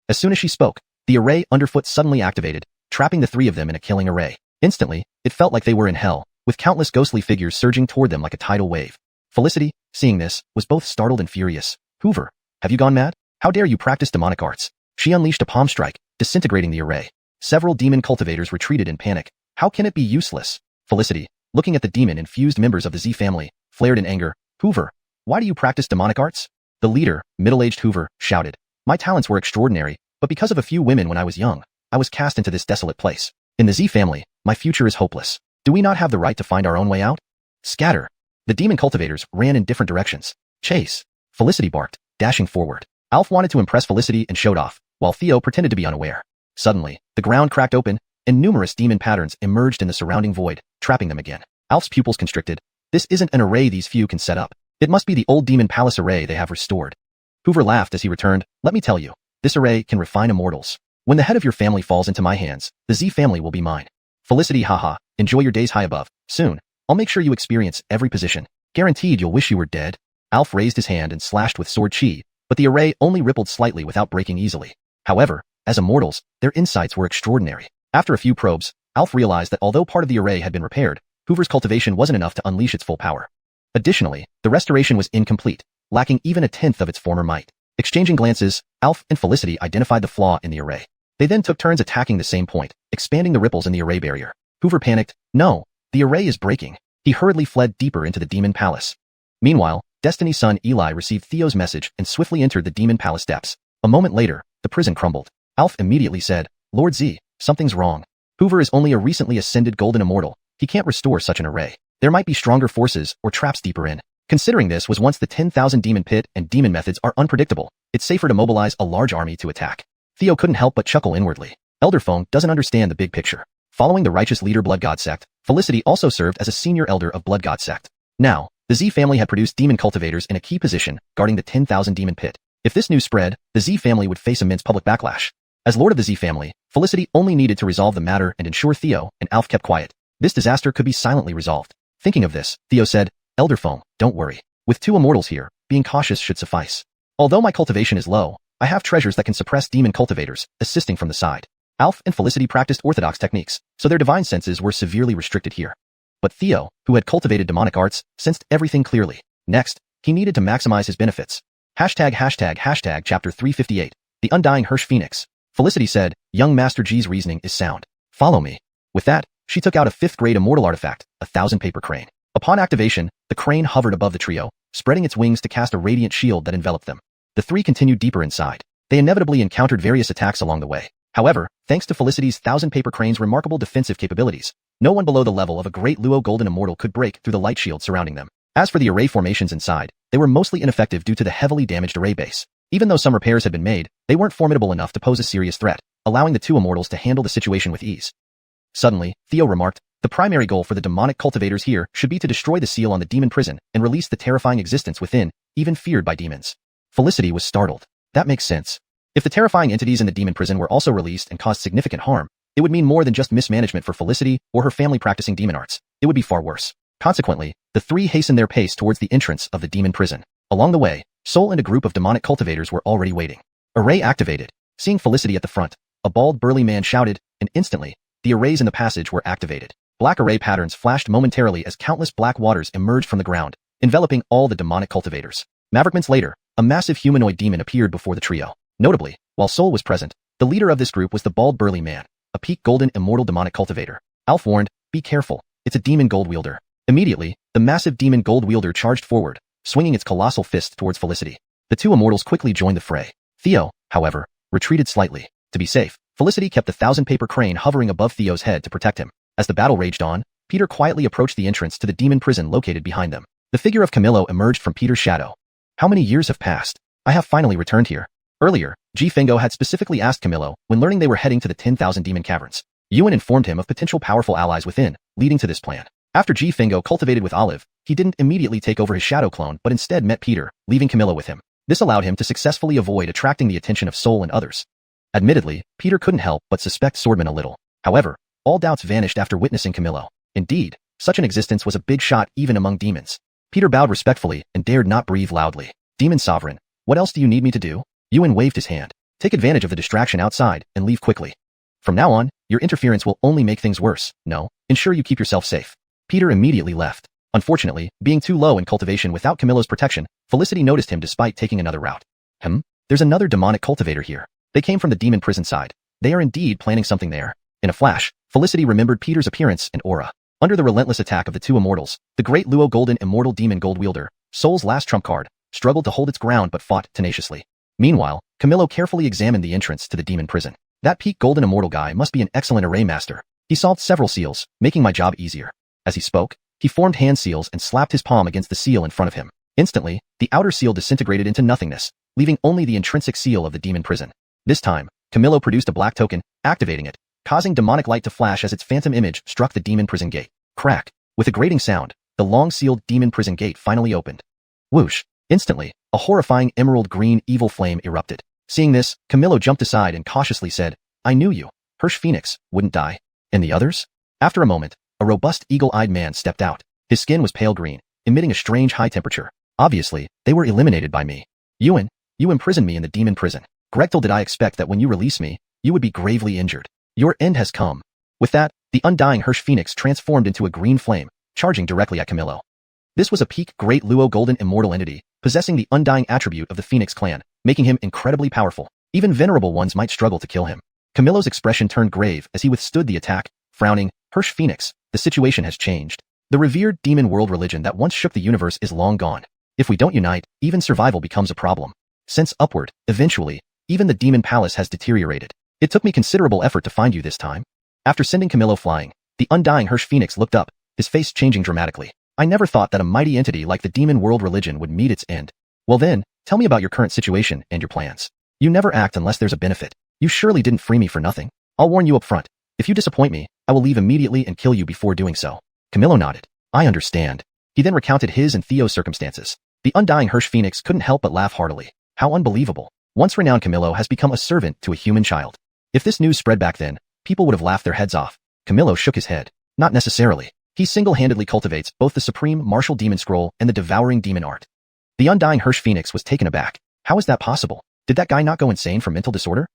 As soon as she spoke, the array underfoot suddenly activated, trapping the three of them in a killing array. Instantly, it felt like they were in hell, with countless ghostly figures surging toward them like a tidal wave. Felicity, seeing this, was both startled and furious. Hoover, have you gone mad? How dare you practice demonic arts? She unleashed a palm strike, disintegrating the array. Several demon cultivators retreated in panic. How can it be useless? Felicity, looking at the demon-infused members of the Z family, flared in anger. Hoover, why do you practice demonic arts? The leader, middle-aged Hoover, shouted. My talents were extraordinary, but because of a few women when I was young, I was cast into this desolate place. In the Z family, my future is hopeless. Do we not have the right to find our own way out? Scatter. The demon cultivators ran in different directions. Chase. Felicity barked, dashing forward. Alf wanted to impress Felicity and showed off, while Theo pretended to be unaware. Suddenly, the ground cracked open, and numerous demon patterns emerged in the surrounding void, trapping them again. Alf's pupils constricted. This isn't an array these few can set up. It must be the old demon palace array they have restored. Hoover laughed as he returned. Let me tell you, this array can refine immortals. When the head of your family falls into my hands, the Z family will be mine. Felicity, haha, enjoy your days high above. Soon, I'll make sure you experience every position. Guaranteed you'll wish you were dead. Alf raised his hand and slashed with sword chi, but the array only rippled slightly without breaking easily. However, as immortals, their insights were extraordinary. After a few probes, Alf realized that although part of the array had been repaired, Hoover's cultivation wasn't enough to unleash its full power. Additionally, the restoration was incomplete, lacking even a tenth of its former might. Exchanging glances, Alf and Felicity identified the flaw in the array. They then took turns attacking the same point, expanding the ripples in the array barrier. Hoover panicked. No, the array is breaking. He hurriedly fled deeper into the demon palace. Meanwhile, Destiny's son Eli received Theo's message and swiftly entered the demon palace depths. A moment later, the prison crumbled. Alf immediately said, Lord Z, something's wrong. Hoover is only a recently ascended golden immortal. He can't restore such an array. There might be stronger forces or traps deeper in. Considering this was once the 10,000 demon pit and demon methods are unpredictable, it's safer to mobilize a large army to attack. Theo couldn't help but chuckle inwardly. Elder Fong doesn't understand the big picture. Following the righteous leader Blood God sect, Felicity also served as a senior elder of Blood God sect. Now, the Z family had produced demon cultivators in a key position, guarding the 10,000 demon pit. If this news spread, the Z family would face immense public backlash. As lord of the Z family, Felicity only needed to resolve the matter and ensure Theo and Alf kept quiet. This disaster could be silently resolved. Thinking of this, Theo said, Elder Fong, don't worry. With 2 immortals here, being cautious should suffice. Although my cultivation is low, I have treasures that can suppress demon cultivators, assisting from the side. Alf and Felicity practiced orthodox techniques, so their divine senses were severely restricted here. But Theo, who had cultivated demonic arts, sensed everything clearly. Next, he needed to maximize his benefits. Hashtag chapter 358, The Undying Hirsch Phoenix. Felicity said, young Master G's reasoning is sound. Follow me. With that, she took out a 5th grade immortal artifact, a 1,000-paper crane. Upon activation, the crane hovered above the trio, spreading its wings to cast a radiant shield that enveloped them. The 3 continued deeper inside. They inevitably encountered various attacks along the way. However, thanks to Felicity's 1,000-paper crane's remarkable defensive capabilities, no one below the level of a great Luo Golden Immortal could break through the light shield surrounding them. As for the array formations inside, they were mostly ineffective due to the heavily damaged array base. Even though some repairs had been made, they weren't formidable enough to pose a serious threat, allowing the 2 immortals to handle the situation with ease. Suddenly, Theo remarked, the primary goal for the demonic cultivators here should be to destroy the seal on the demon prison and release the terrifying existence within, even feared by demons. Felicity was startled. That makes sense. If the terrifying entities in the demon prison were also released and caused significant harm, it would mean more than just mismanagement for Felicity or her family practicing demon arts. It would be far worse. Consequently, the 3 hastened their pace towards the entrance of the demon prison. Along the way, Soul and a group of demonic cultivators were already waiting. Array activated. Seeing Felicity at the front, a bald burly man shouted, and instantly, the arrays in the passage were activated. Black array patterns flashed momentarily as countless black waters emerged from the ground, enveloping all the demonic cultivators. Maverickments later, a massive humanoid demon appeared before the trio. Notably, while Soul was present, the leader of this group was the bald burly man, a peak golden immortal demonic cultivator. Alf warned, be careful, it's a demon gold wielder. Immediately, the massive demon gold wielder charged forward, swinging its colossal fist towards Felicity. The 2 immortals quickly joined the fray. Theo, however, retreated slightly. To be safe, Felicity kept the 1,000-paper crane hovering above Theo's head to protect him. As the battle raged on, Peter quietly approached the entrance to the demon prison located behind them. The figure of Camillo emerged from Peter's shadow. How many years have passed? I have finally returned here. Earlier, G. Fengo had specifically asked Camillo when learning they were heading to the 10,000 demon caverns. Yuan informed him of potential powerful allies within, leading to this plan. After G. Fengo cultivated with Olive, he didn't immediately take over his shadow clone but instead met Peter, leaving Camillo with him. This allowed him to successfully avoid attracting the attention of Soul and others. Admittedly, Peter couldn't help but suspect Swordman a little. However, all doubts vanished after witnessing Camillo. Indeed, such an existence was a big shot even among demons. Peter bowed respectfully and dared not breathe loudly. Demon Sovereign, what else do you need me to do? Yuan waved his hand. Take advantage of the distraction outside and leave quickly. From now on, your interference will only make things worse. No, ensure you keep yourself safe. Peter immediately left. Unfortunately, being too low in cultivation without Camillo's protection, Felicity noticed him despite taking another route. There's another demonic cultivator here. They came from the demon prison side. They are indeed planning something there. In a flash, Felicity remembered Peter's appearance and aura. Under the relentless attack of the 2 immortals, the great Luo Golden Immortal Demon Gold Wielder, Soul's last trump card, struggled to hold its ground but fought tenaciously. Meanwhile, Camillo carefully examined the entrance to the demon prison. That peak Golden Immortal guy must be an excellent array master. He solved several seals, making my job easier. As he spoke, he formed hand seals and slapped his palm against the seal in front of him. Instantly, the outer seal disintegrated into nothingness, leaving only the intrinsic seal of the demon prison. This time, Camillo produced a black token, activating it, causing demonic light to flash as its phantom image struck the demon prison gate. Crack! With a grating sound, the long-sealed demon prison gate finally opened. Whoosh! Instantly, a horrifying emerald green evil flame erupted. Seeing this, Camillo jumped aside and cautiously said, I knew you. Hirsch Phoenix wouldn't die. And the others? After a moment, a robust eagle-eyed man stepped out. His skin was pale green, emitting a strange high temperature. Obviously, they were eliminated by me. Yuan, you imprisoned me in the demon prison. Little did I expect that when you release me, you would be gravely injured. Your end has come. With that, the undying Hirsch Phoenix transformed into a green flame, charging directly at Camillo. This was a peak great Luo Golden Immortal entity, possessing the undying attribute of the Phoenix clan, making him incredibly powerful. Even venerable ones might struggle to kill him. Camillo's expression turned grave as he withstood the attack, frowning. Hirsch Phoenix, the situation has changed. The revered demon world religion that once shook the universe is long gone. If we don't unite, even survival becomes a problem. Sense upward, eventually, even the demon palace has deteriorated. It took me considerable effort to find you this time. After sending Camillo flying, the undying Hirsch Phoenix looked up, his face changing dramatically. I never thought that a mighty entity like the demon world religion would meet its end. Well then, tell me about your current situation and your plans. You never act unless there's a benefit. You surely didn't free me for nothing. I'll warn you up front. If you disappoint me, I will leave immediately and kill you before doing so. Camillo nodded. I understand. He then recounted his and Theo's circumstances. The undying Hirsch Phoenix couldn't help but laugh heartily. How unbelievable. Once renowned Camillo has become a servant to a human child. If this news spread back then, people would have laughed their heads off. Camillo shook his head. Not necessarily. He single-handedly cultivates both the supreme martial demon scroll and the devouring demon art. The undying Hirsch Phoenix was taken aback. How is that possible? Did that guy not go insane from mental disorder?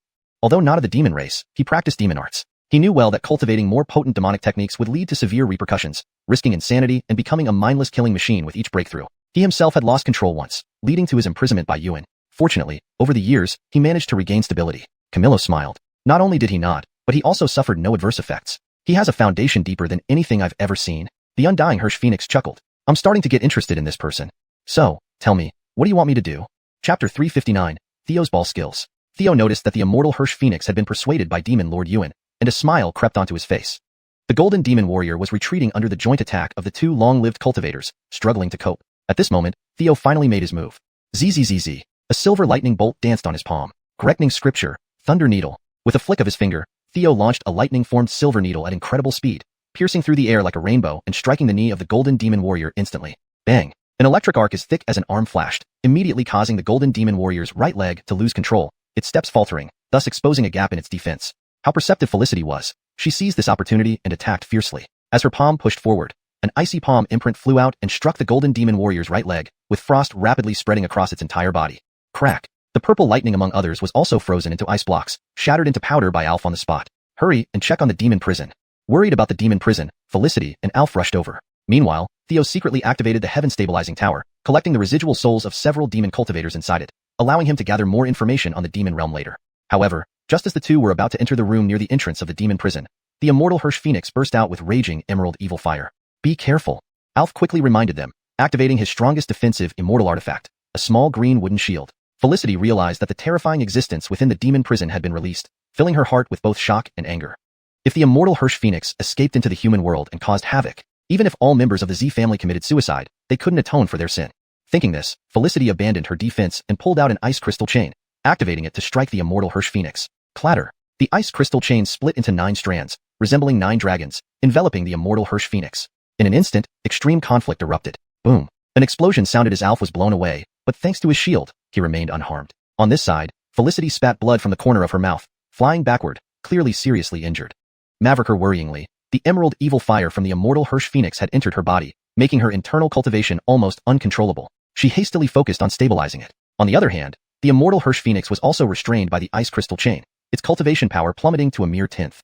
Although not of the demon race, he practiced demon arts. He knew well that cultivating more potent demonic techniques would lead to severe repercussions, risking insanity and becoming a mindless killing machine with each breakthrough. He himself had lost control once, leading to his imprisonment by Yuan. Fortunately, over the years, he managed to regain stability. Camillo smiled. Not only did he not, but he also suffered no adverse effects. He has a foundation deeper than anything I've ever seen. The undying Hirsch Phoenix chuckled. I'm starting to get interested in this person. So, tell me, what do you want me to do? Chapter 359, Theo's Ball Skills. Theo noticed that the immortal Hirsch Phoenix had been persuaded by Demon Lord Yuan, and a smile crept onto his face. The golden demon warrior was retreating under the joint attack of the two long-lived cultivators, struggling to cope. At this moment, Theo finally made his move. ZZZZ. A silver lightning bolt danced on his palm. Correcting scripture, Thunder Needle. With a flick of his finger, Theo launched a lightning-formed silver needle at incredible speed, piercing through the air like a rainbow and striking the knee of the golden demon warrior instantly. Bang! An electric arc as thick as an arm flashed, immediately causing the golden demon warrior's right leg to lose control, its steps faltering, thus exposing a gap in its defense. How perceptive Felicity was. She seized this opportunity and attacked fiercely. As her palm pushed forward, an icy palm imprint flew out and struck the golden demon warrior's right leg, with frost rapidly spreading across its entire body. Crack! The purple lightning among others was also frozen into ice blocks, shattered into powder by Alf on the spot. Hurry and check on the demon prison. Worried about the demon prison, Felicity and Alf rushed over. Meanwhile, Theo secretly activated the heaven stabilizing tower, collecting the residual souls of several demon cultivators inside it, allowing him to gather more information on the demon realm later. However, just as the two were about to enter the room near the entrance of the demon prison, the immortal Hirsch Phoenix burst out with raging emerald evil fire. Be careful. Alf quickly reminded them, activating his strongest defensive immortal artifact, a small green wooden shield. Felicity realized that the terrifying existence within the demon prison had been released, filling her heart with both shock and anger. If the immortal Hirsch Phoenix escaped into the human world and caused havoc, even if all members of the Z family committed suicide, they couldn't atone for their sin. Thinking this, Felicity abandoned her defense and pulled out an ice crystal chain, activating it to strike the immortal Hirsch Phoenix. Clatter! The ice crystal chain split into 9 strands, resembling 9 dragons, enveloping the immortal Hirsch Phoenix. In an instant, extreme conflict erupted. Boom! An explosion sounded as Alf was blown away, but thanks to his shield, he remained unharmed. On this side, Felicity spat blood from the corner of her mouth, flying backward, clearly seriously injured. Mavericker worryingly, the emerald evil fire from the immortal Hirsch Phoenix had entered her body, making her internal cultivation almost uncontrollable. She hastily focused on stabilizing it. On the other hand, the immortal Hirsch Phoenix was also restrained by the ice crystal chain, its cultivation power plummeting to a mere 10th.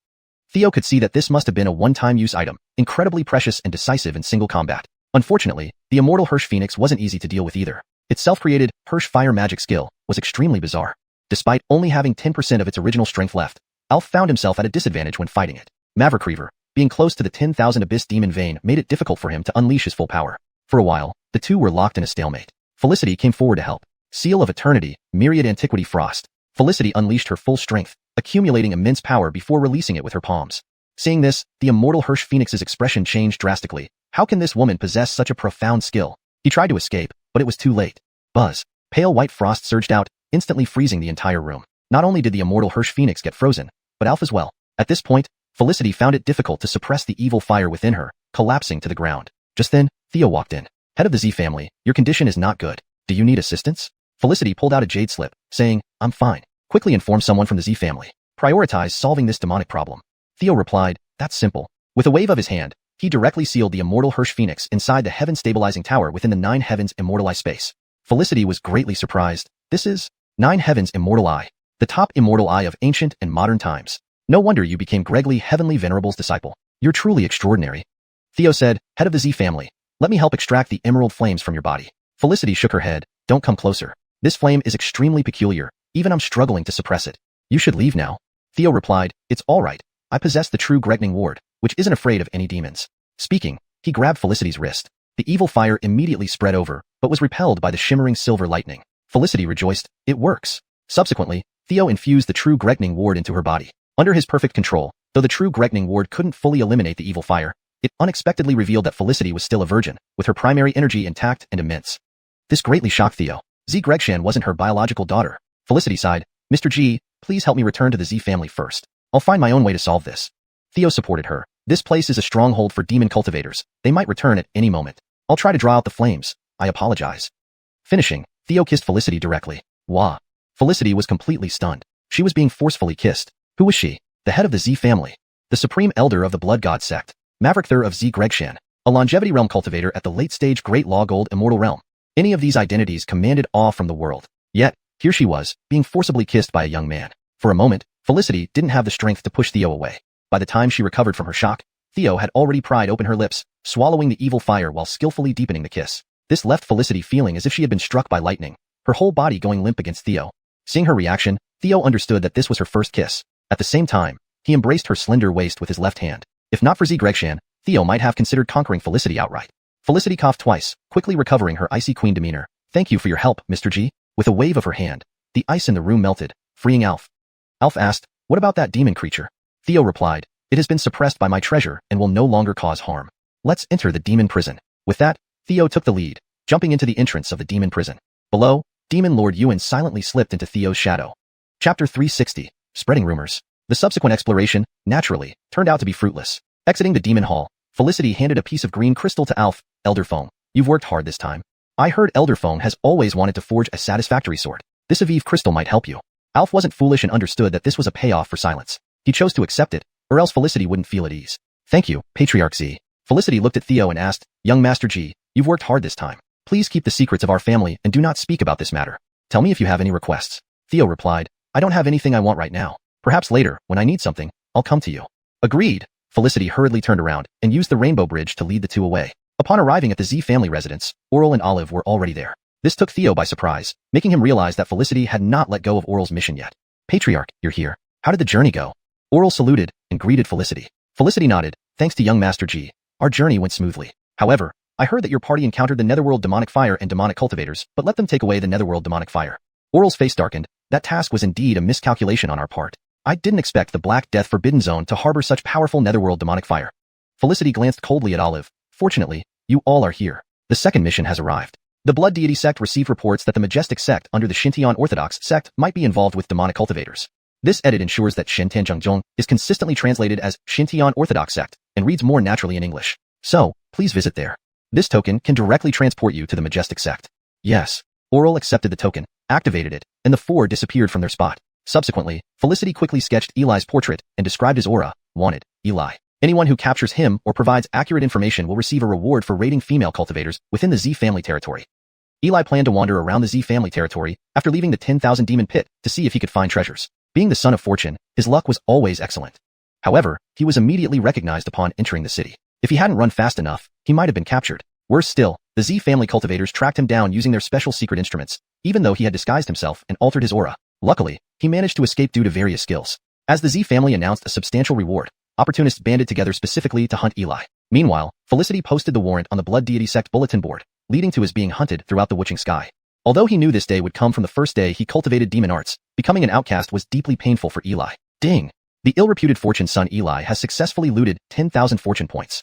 Theo could see that this must have been a one-time use item, incredibly precious and decisive in single combat. Unfortunately, the immortal Hirsch Phoenix wasn't easy to deal with either. Its self-created, Hirsch Fire magic skill was extremely bizarre. Despite only having 10% of its original strength left, Alf found himself at a disadvantage when fighting it. Maverick Reaver, being close to the 10,000 Abyss Demon vein made it difficult for him to unleash his full power. For a while, the two were locked in a stalemate. Felicity came forward to help. Seal of Eternity, Myriad Antiquity Frost. Felicity unleashed her full strength, accumulating immense power before releasing it with her palms. Seeing this, the immortal Hirsch Phoenix's expression changed drastically. How can this woman possess such a profound skill? He tried to escape, but it was too late. Buzz. Pale white frost surged out, instantly freezing the entire room. Not only did the immortal Hirsch Phoenix get frozen, but Alf as well. At this point, Felicity found it difficult to suppress the evil fire within her, collapsing to the ground. Just then, Theo walked in. Head of the Z family, your condition is not good. Do you need assistance? Felicity pulled out a jade slip, saying, I'm fine. Quickly inform someone from the Z family. Prioritize solving this demonic problem. Theo replied, that's simple. With a wave of his hand, he directly sealed the immortal Hirsch Phoenix inside the heaven stabilizing tower within the 9 heavens immortalized space. Felicity was greatly surprised. This is 9 heavens immortal eye, the top immortal eye of ancient and modern times. No wonder you became Gregly Heavenly Venerable's disciple. You're truly extraordinary. Theo said, head of the Z family, let me help extract the emerald flames from your body. Felicity shook her head, don't come closer. This flame is extremely peculiar, even I'm struggling to suppress it. You should leave now. Theo replied, it's all right. I possess the true Gregning ward, which isn't afraid of any demons. Speaking, he grabbed Felicity's wrist. The evil fire immediately spread over, but was repelled by the shimmering silver lightning. Felicity rejoiced, it works. Subsequently, Theo infused the true Gregning ward into her body. Under his perfect control, though the true Gregning ward couldn't fully eliminate the evil fire, it unexpectedly revealed that Felicity was still a virgin, with her primary energy intact and immense. This greatly shocked Theo. Z Gregshan wasn't her biological daughter. Felicity sighed, Mr. G, please help me return to the Z family first. I'll find my own way to solve this. Theo supported her. This place is a stronghold for demon cultivators. They might return at any moment. I'll try to draw out the flames. I apologize. Finishing, Theo kissed Felicity directly. Wah. Felicity was completely stunned. She was being forcefully kissed. Who was she? The head of the Z family. The supreme elder of the Blood God sect. Maverick Thur of Z Gregshan. A longevity realm cultivator at the late-stage Great Law Gold Immortal Realm. Any of these identities commanded awe from the world. Yet, here she was, being forcibly kissed by a young man. For a moment, Felicity didn't have the strength to push Theo away. By the time she recovered from her shock, Theo had already pried open her lips, swallowing the evil fire while skillfully deepening the kiss. This left Felicity feeling as if she had been struck by lightning, her whole body going limp against Theo. Seeing her reaction, Theo understood that this was her first kiss. At the same time, he embraced her slender waist with his left hand. If not for Z Gregshan, Theo might have considered conquering Felicity outright. Felicity coughed twice, quickly recovering her icy queen demeanor. Thank you for your help, Mr. G. With a wave of her hand, the ice in the room melted, freeing Alf. Alf asked, what about that demon creature? Theo replied, it has been suppressed by my treasure and will no longer cause harm. Let's enter the demon prison. With that, Theo took the lead, jumping into the entrance of the demon prison. Below, Demon Lord Yuan silently slipped into Theo's shadow. Chapter 360, Spreading Rumors. The subsequent exploration, naturally, turned out to be fruitless. Exiting the demon hall, Felicity handed a piece of green crystal to Alf. Elder Foam, you've worked hard this time. I heard Elder Foam has always wanted to forge a satisfactory sword. This Aviv crystal might help you. Alf wasn't foolish and understood that this was a payoff for silence. He chose to accept it, or else Felicity wouldn't feel at ease. Thank you, Patriarch Z. Felicity looked at Theo and asked, young Master G, you've worked hard this time. Please keep the secrets of our family and do not speak about this matter. Tell me if you have any requests. Theo replied, I don't have anything I want right now. Perhaps later, when I need something, I'll come to you. Agreed. Felicity hurriedly turned around and used the rainbow bridge to lead the two away. Upon arriving at the Z family residence, Oral and Olive were already there. This took Theo by surprise, making him realize that Felicity had not let go of Oral's mission yet. Patriarch, you're here. How did the journey go? Oral saluted and greeted Felicity. Felicity nodded, thanks to young Master G. Our journey went smoothly. However, I heard that your party encountered the Netherworld demonic fire and demonic cultivators, but let them take away the Netherworld demonic fire. Oral's face darkened. That task was indeed a miscalculation on our part. I didn't expect the Black Death Forbidden Zone to harbor such powerful Netherworld demonic fire. Felicity glanced coldly at Olive. Fortunately, you all are here. The second mission has arrived. The Blood Deity sect received reports that the Majestic sect under the Shintian Orthodox sect might be involved with demonic cultivators. This edit ensures that Shintanzhongjong is consistently translated as Shintian Orthodox sect and reads more naturally in English. So, please visit there. This token can directly transport you to the Majestic sect. Yes. Oral accepted the token, activated it, and the four disappeared from their spot. Subsequently, Felicity quickly sketched Eli's portrait and described his aura. Wanted, Eli. Anyone who captures him or provides accurate information will receive a reward for raiding female cultivators within the Z family territory. Eli planned to wander around the Z family territory after leaving the 10,000 demon pit to see if he could find treasures. Being the son of fortune, his luck was always excellent. However, he was immediately recognized upon entering the city. If he hadn't run fast enough, he might have been captured. Worse still, the Z family cultivators tracked him down using their special secret instruments, even though he had disguised himself and altered his aura. Luckily, he managed to escape due to various skills. As the Z family announced a substantial reward, opportunists banded together specifically to hunt Eli. Meanwhile, Felicity posted the warrant on the Blood Deity sect bulletin board, leading to his being hunted throughout the witching sky. Although he knew this day would come from the first day he cultivated demon arts, becoming an outcast was deeply painful for Eli. Ding! The ill-reputed fortune son Eli has successfully looted 10,000 fortune points.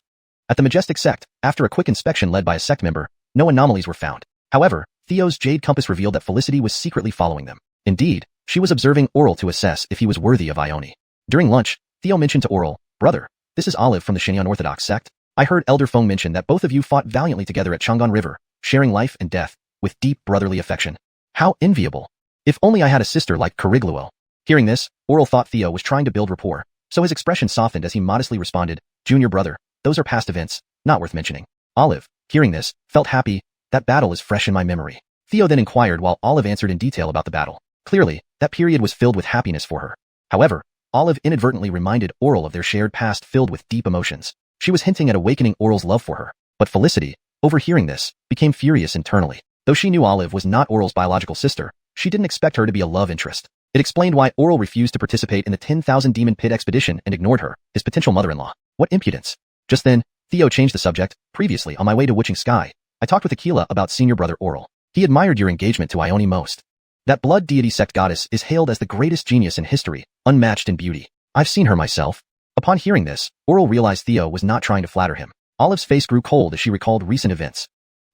At the Majestic sect, after a quick inspection led by a sect member, no anomalies were found. However, Theo's jade compass revealed that Felicity was secretly following them. Indeed, she was observing Oral to assess if he was worthy of Ione. During lunch, Theo mentioned to Oral, brother, this is Olive from the Shinyan Orthodox sect. I heard Elder Feng mention that both of you fought valiantly together at Chang'an River, sharing life and death, with deep brotherly affection. How enviable. If only I had a sister like Carigluo. Hearing this, Oral thought Theo was trying to build rapport, so his expression softened as he modestly responded, Junior brother, those are past events, not worth mentioning. Olive, hearing this, felt happy, that battle is fresh in my memory. Theo then inquired while Olive answered in detail about the battle. Clearly, that period was filled with happiness for her. However, Olive inadvertently reminded Oral of their shared past filled with deep emotions. She was hinting at awakening Oral's love for her. But Felicity, overhearing this, became furious internally. Though she knew Olive was not Oral's biological sister, she didn't expect her to be a love interest. It explained why Oral refused to participate in the 10,000 Demon Pit expedition and ignored her, his potential mother-in-law. What impudence. Just then, Theo changed the subject. Previously, on my way to Witching Sky, I talked with Aquila about senior brother Oral. He admired your engagement to Ione most. That blood deity sect goddess is hailed as the greatest genius in history, unmatched in beauty. I've seen her myself. Upon hearing this, Oral realized Theo was not trying to flatter him. Olive's face grew cold as she recalled recent events.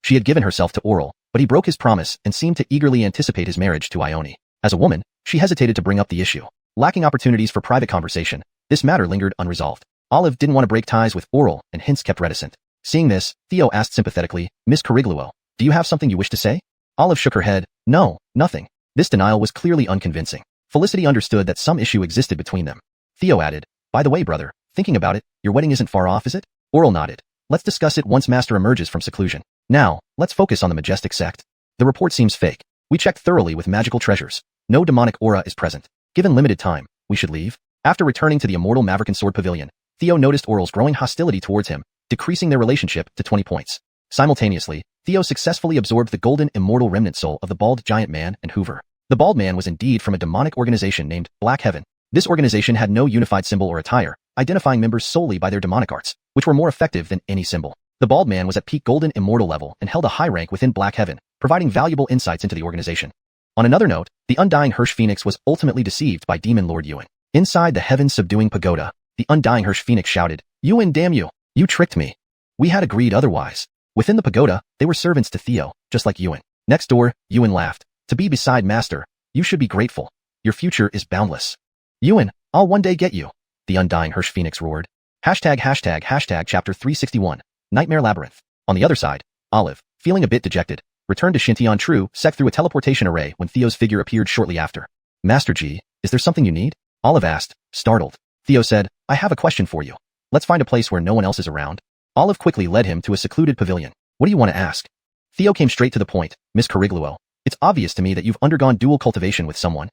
She had given herself to Oral, but he broke his promise and seemed to eagerly anticipate his marriage to Ione. As a woman, she hesitated to bring up the issue. Lacking opportunities for private conversation, this matter lingered unresolved. Olive didn't want to break ties with Oral and hence kept reticent. Seeing this, Theo asked sympathetically, Miss Cariglio, do you have something you wish to say? Olive shook her head. No, nothing. This denial was clearly unconvincing. Felicity understood that some issue existed between them. Theo added, by the way, brother, thinking about it, your wedding isn't far off, is it? Oral nodded. Let's discuss it once Master emerges from seclusion. Now, let's focus on the Majestic sect. The report seems fake. We checked thoroughly with magical treasures. No demonic aura is present. Given limited time, we should leave. After returning to the Immortal Maverick Sword Pavilion, Theo noticed Oral's growing hostility towards him, decreasing their relationship to 20 points. Simultaneously, Theo successfully absorbed the golden immortal remnant soul of the bald giant man and Hoover. The bald man was indeed from a demonic organization named Black Heaven. This organization had no unified symbol or attire, identifying members solely by their demonic arts, which were more effective than any symbol. The bald man was at peak golden immortal level and held a high rank within Black Heaven, providing valuable insights into the organization. On another note, the undying Hirsch Phoenix was ultimately deceived by Demon Lord Yuan. Inside the heaven-subduing pagoda, the undying Hirsch Phoenix shouted, Yuan, damn you! You tricked me. We had agreed otherwise. Within the pagoda, they were servants to Theo, just like Yuan. Next door, Yuan laughed. To be beside Master, you should be grateful. Your future is boundless. Yuan, I'll one day get you. The undying Hirsch Phoenix roared. Hashtag chapter 361. Nightmare Labyrinth. On the other side, Olive, feeling a bit dejected, returned to Shintian True Sec through a teleportation array when Theo's figure appeared shortly after. Master G, is there something you need? Olive asked, startled. Theo said, I have a question for you. Let's find a place where no one else is around. Olive quickly led him to a secluded pavilion. What do you want to ask? Theo came straight to the point. Miss Cariglio, it's obvious to me that you've undergone dual cultivation with someone.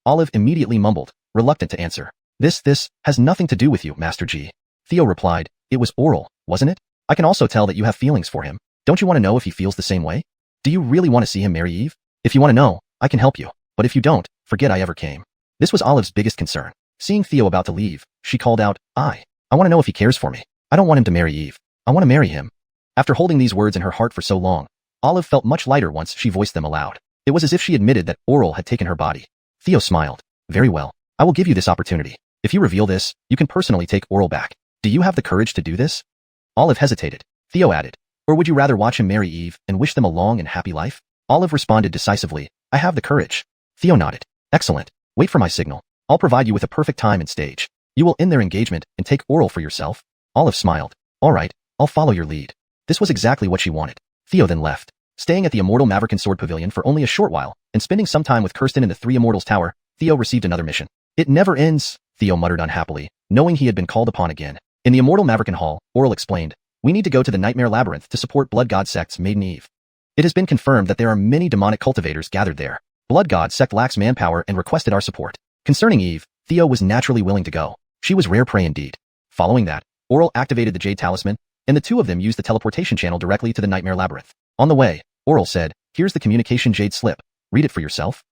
Olive immediately mumbled, reluctant to answer. This has nothing to do with you, Master G. Theo replied, it was Oral, wasn't it? I can also tell that you have feelings for him. Don't you want to know if he feels the same way? Do you really want to see him marry Eve? If you want to know, I can help you. But if you don't, forget I ever came. This was Olive's biggest concern. Seeing Theo about to leave, she called out, I want to know if he cares for me. I don't want him to marry Eve. I want to marry him. After holding these words in her heart for so long, Olive felt much lighter once she voiced them aloud. It was as if she admitted that Oral had taken her body. Theo smiled. Very well. I will give you this opportunity. If you reveal this, you can personally take Oral back. Do you have the courage to do this? Olive hesitated. Theo added, or would you rather watch him marry Eve and wish them a long and happy life? Olive responded decisively, I have the courage. Theo nodded. Excellent. Wait for my signal. I'll provide you with a perfect time and stage. You will end their engagement and take Oral for yourself. Olive smiled. All right, I'll follow your lead. This was exactly what she wanted. Theo then left. Staying at the Immortal Maverick Sword Pavilion for only a short while, and spending some time with Kirsten in the Three Immortals Tower, Theo received another mission. It never ends, Theo muttered unhappily, knowing he had been called upon again. In the Immortal Maverick Hall, Oral explained, we need to go to the Nightmare Labyrinth to support Blood God Sect's Maiden Eve. It has been confirmed that there are many demonic cultivators gathered there. Blood God Sect lacks manpower and requested our support. Concerning Eve, Theo was naturally willing to go. She was rare prey indeed. Following that, Oral activated the Jade Talisman, and the two of them used the teleportation channel directly to the Nightmare Labyrinth. On the way, Oral said, here's the communication Jade slip. Read it for yourself.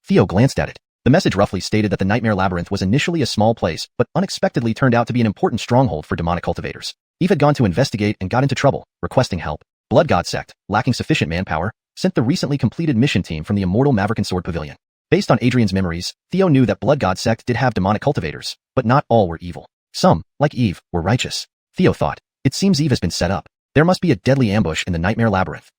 Theo glanced at it. The message roughly stated that the Nightmare Labyrinth was initially a small place, but unexpectedly turned out to be an important stronghold for demonic cultivators. Eve had gone to investigate and got into trouble, requesting help. Blood God Sect, lacking sufficient manpower, sent the recently completed mission team from the Immortal Maverick Sword Pavilion. Based on Adrian's memories, Theo knew that Blood God Sect did have demonic cultivators, but not all were evil. Some, like Eve, were righteous. Theo thought, it seems Eve has been set up. There must be a deadly ambush in the Nightmare Labyrinth.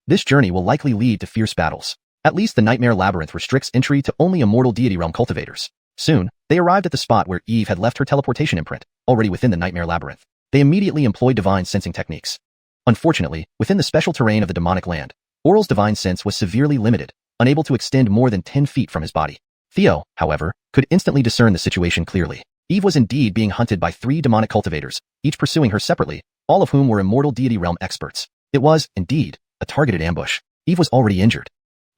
This journey will likely lead to fierce battles. At least the Nightmare Labyrinth restricts entry to only Immortal Deity Realm cultivators. Soon, they arrived at the spot where Eve had left her teleportation imprint, already within the Nightmare Labyrinth. They immediately employed divine sensing techniques. Unfortunately, within the special terrain of the demonic land, Oral's divine sense was severely limited, unable to extend more than 10 feet from his body. Theo, however, could instantly discern the situation clearly. Eve was indeed being hunted by 3 demonic cultivators, each pursuing her separately, all of whom were Immortal Deity Realm experts. It was, indeed, a targeted ambush. Eve was already injured.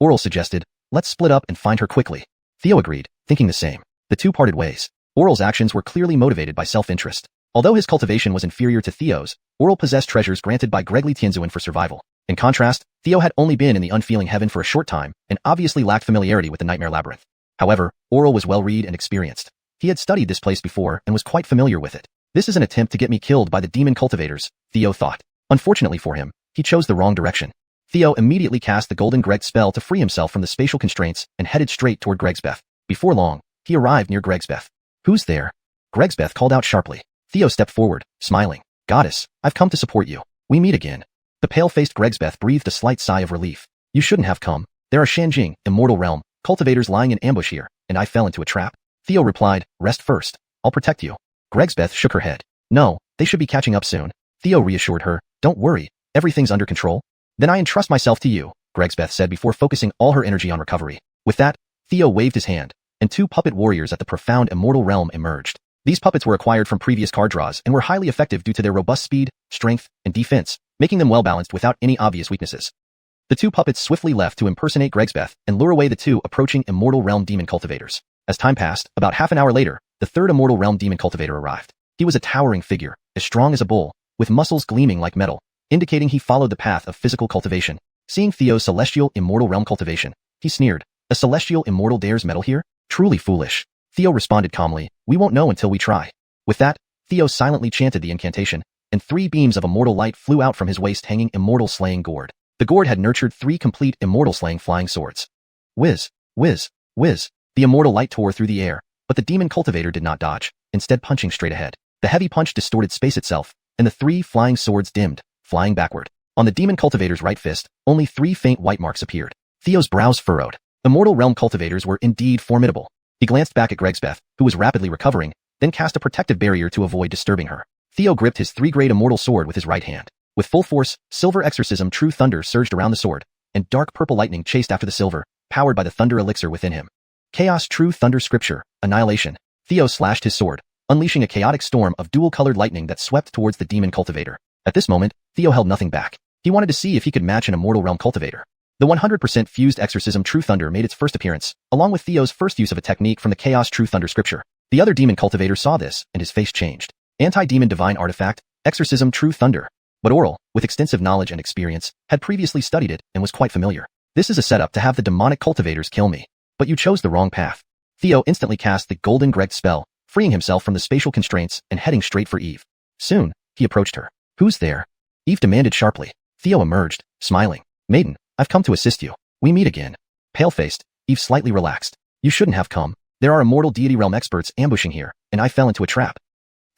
Oral suggested, let's split up and find her quickly. Theo agreed, thinking the same. The two parted ways. Oral's actions were clearly motivated by self-interest. Although his cultivation was inferior to Theo's, Oral possessed treasures granted by Gregly Tianzuan for survival. In contrast, Theo had only been in the unfeeling heaven for a short time and obviously lacked familiarity with the nightmare labyrinth. However, Oral was well-read and experienced. He had studied this place before and was quite familiar with it. This is an attempt to get me killed by the demon cultivators, Theo thought. Unfortunately for him, he chose the wrong direction. Theo immediately cast the Golden Greg spell to free himself from the spatial constraints and headed straight toward Gregsbeth. Before long, he arrived near Gregsbeth. Who's there? Gregsbeth called out sharply. Theo stepped forward, smiling. Goddess, I've come to support you. We meet again. The pale-faced Gregsbeth breathed a slight sigh of relief. You shouldn't have come. There are Shanjing, Immortal Realm, cultivators lying in ambush here, and I fell into a trap. Theo replied, rest first. I'll protect you. Gregsbeth shook her head. No, they should be catching up soon. Theo reassured her. Don't worry, everything's under control. Then I entrust myself to you, Gregsbeth said before focusing all her energy on recovery. With that, Theo waved his hand, and two puppet warriors at the profound Immortal Realm emerged. These puppets were acquired from previous card draws and were highly effective due to their robust speed, strength, and defense, making them well-balanced without any obvious weaknesses. The two puppets swiftly left to impersonate Gregsbeth and lure away the two approaching Immortal Realm demon cultivators. As time passed, about half an hour later, the third Immortal Realm demon cultivator arrived. He was a towering figure, as strong as a bull, with muscles gleaming like metal, indicating he followed the path of physical cultivation. Seeing Theo's celestial Immortal Realm cultivation, he sneered. A celestial immortal dares meddle here? Truly foolish. Theo responded calmly, we won't know until we try. With that, Theo silently chanted the incantation, and 3 beams of immortal light flew out from his waist-hanging immortal slaying gourd. The gourd had nurtured 3 complete immortal slaying flying swords. Whiz, whiz, whiz. The immortal light tore through the air, but the demon cultivator did not dodge, instead punching straight ahead. The heavy punch distorted space itself, and the 3 flying swords dimmed, flying backward. On the demon cultivator's right fist, only 3 faint white marks appeared. Theo's brows furrowed. Immortal Realm cultivators were indeed formidable. He glanced back at Gregsbeth, who was rapidly recovering, then cast a protective barrier to avoid disturbing her. Theo gripped his 3-grade immortal sword with his right hand. With full force, Silver Exorcism True Thunder surged around the sword, and dark purple lightning chased after the silver, powered by the thunder elixir within him. Chaos True Thunder Scripture, Annihilation. Theo slashed his sword, unleashing a chaotic storm of dual-colored lightning that swept towards the demon cultivator. At this moment, Theo held nothing back. He wanted to see if he could match an Immortal Realm cultivator. The 100% fused Exorcism True Thunder made its first appearance, along with Theo's first use of a technique from the Chaos True Thunder Scripture. The other demon cultivator saw this, and his face changed. Anti-demon divine artifact, Exorcism True Thunder. But Oral, with extensive knowledge and experience, had previously studied it and was quite familiar. This is a setup to have the demonic cultivators kill me. But you chose the wrong path. Theo instantly cast the Golden Greg spell, freeing himself from the spatial constraints and heading straight for Eve. Soon, he approached her. Who's there? Eve demanded sharply. Theo emerged, smiling. Maiden, I've come to assist you. We meet again. Pale-faced, Eve slightly relaxed. You shouldn't have come. There are immortal deity realm experts ambushing here, and I fell into a trap.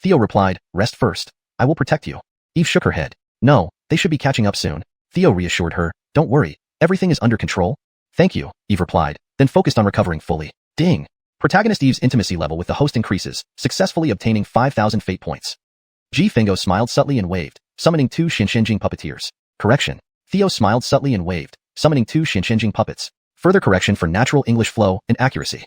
Theo replied, rest first. I will protect you. Eve shook her head. No, they should be catching up soon. Theo reassured her. Don't worry. Everything is under control. Thank you, Eve replied, then focused on recovering fully. Ding. Protagonist Eve's intimacy level with the host increases, successfully obtaining 5,000 fate points. G. Fingo smiled subtly and waved, summoning 2 Shinshenjing puppeteers. Correction. Theo smiled subtly and waved, summoning 2 Shinshenjing puppets. Further correction for natural English flow and accuracy.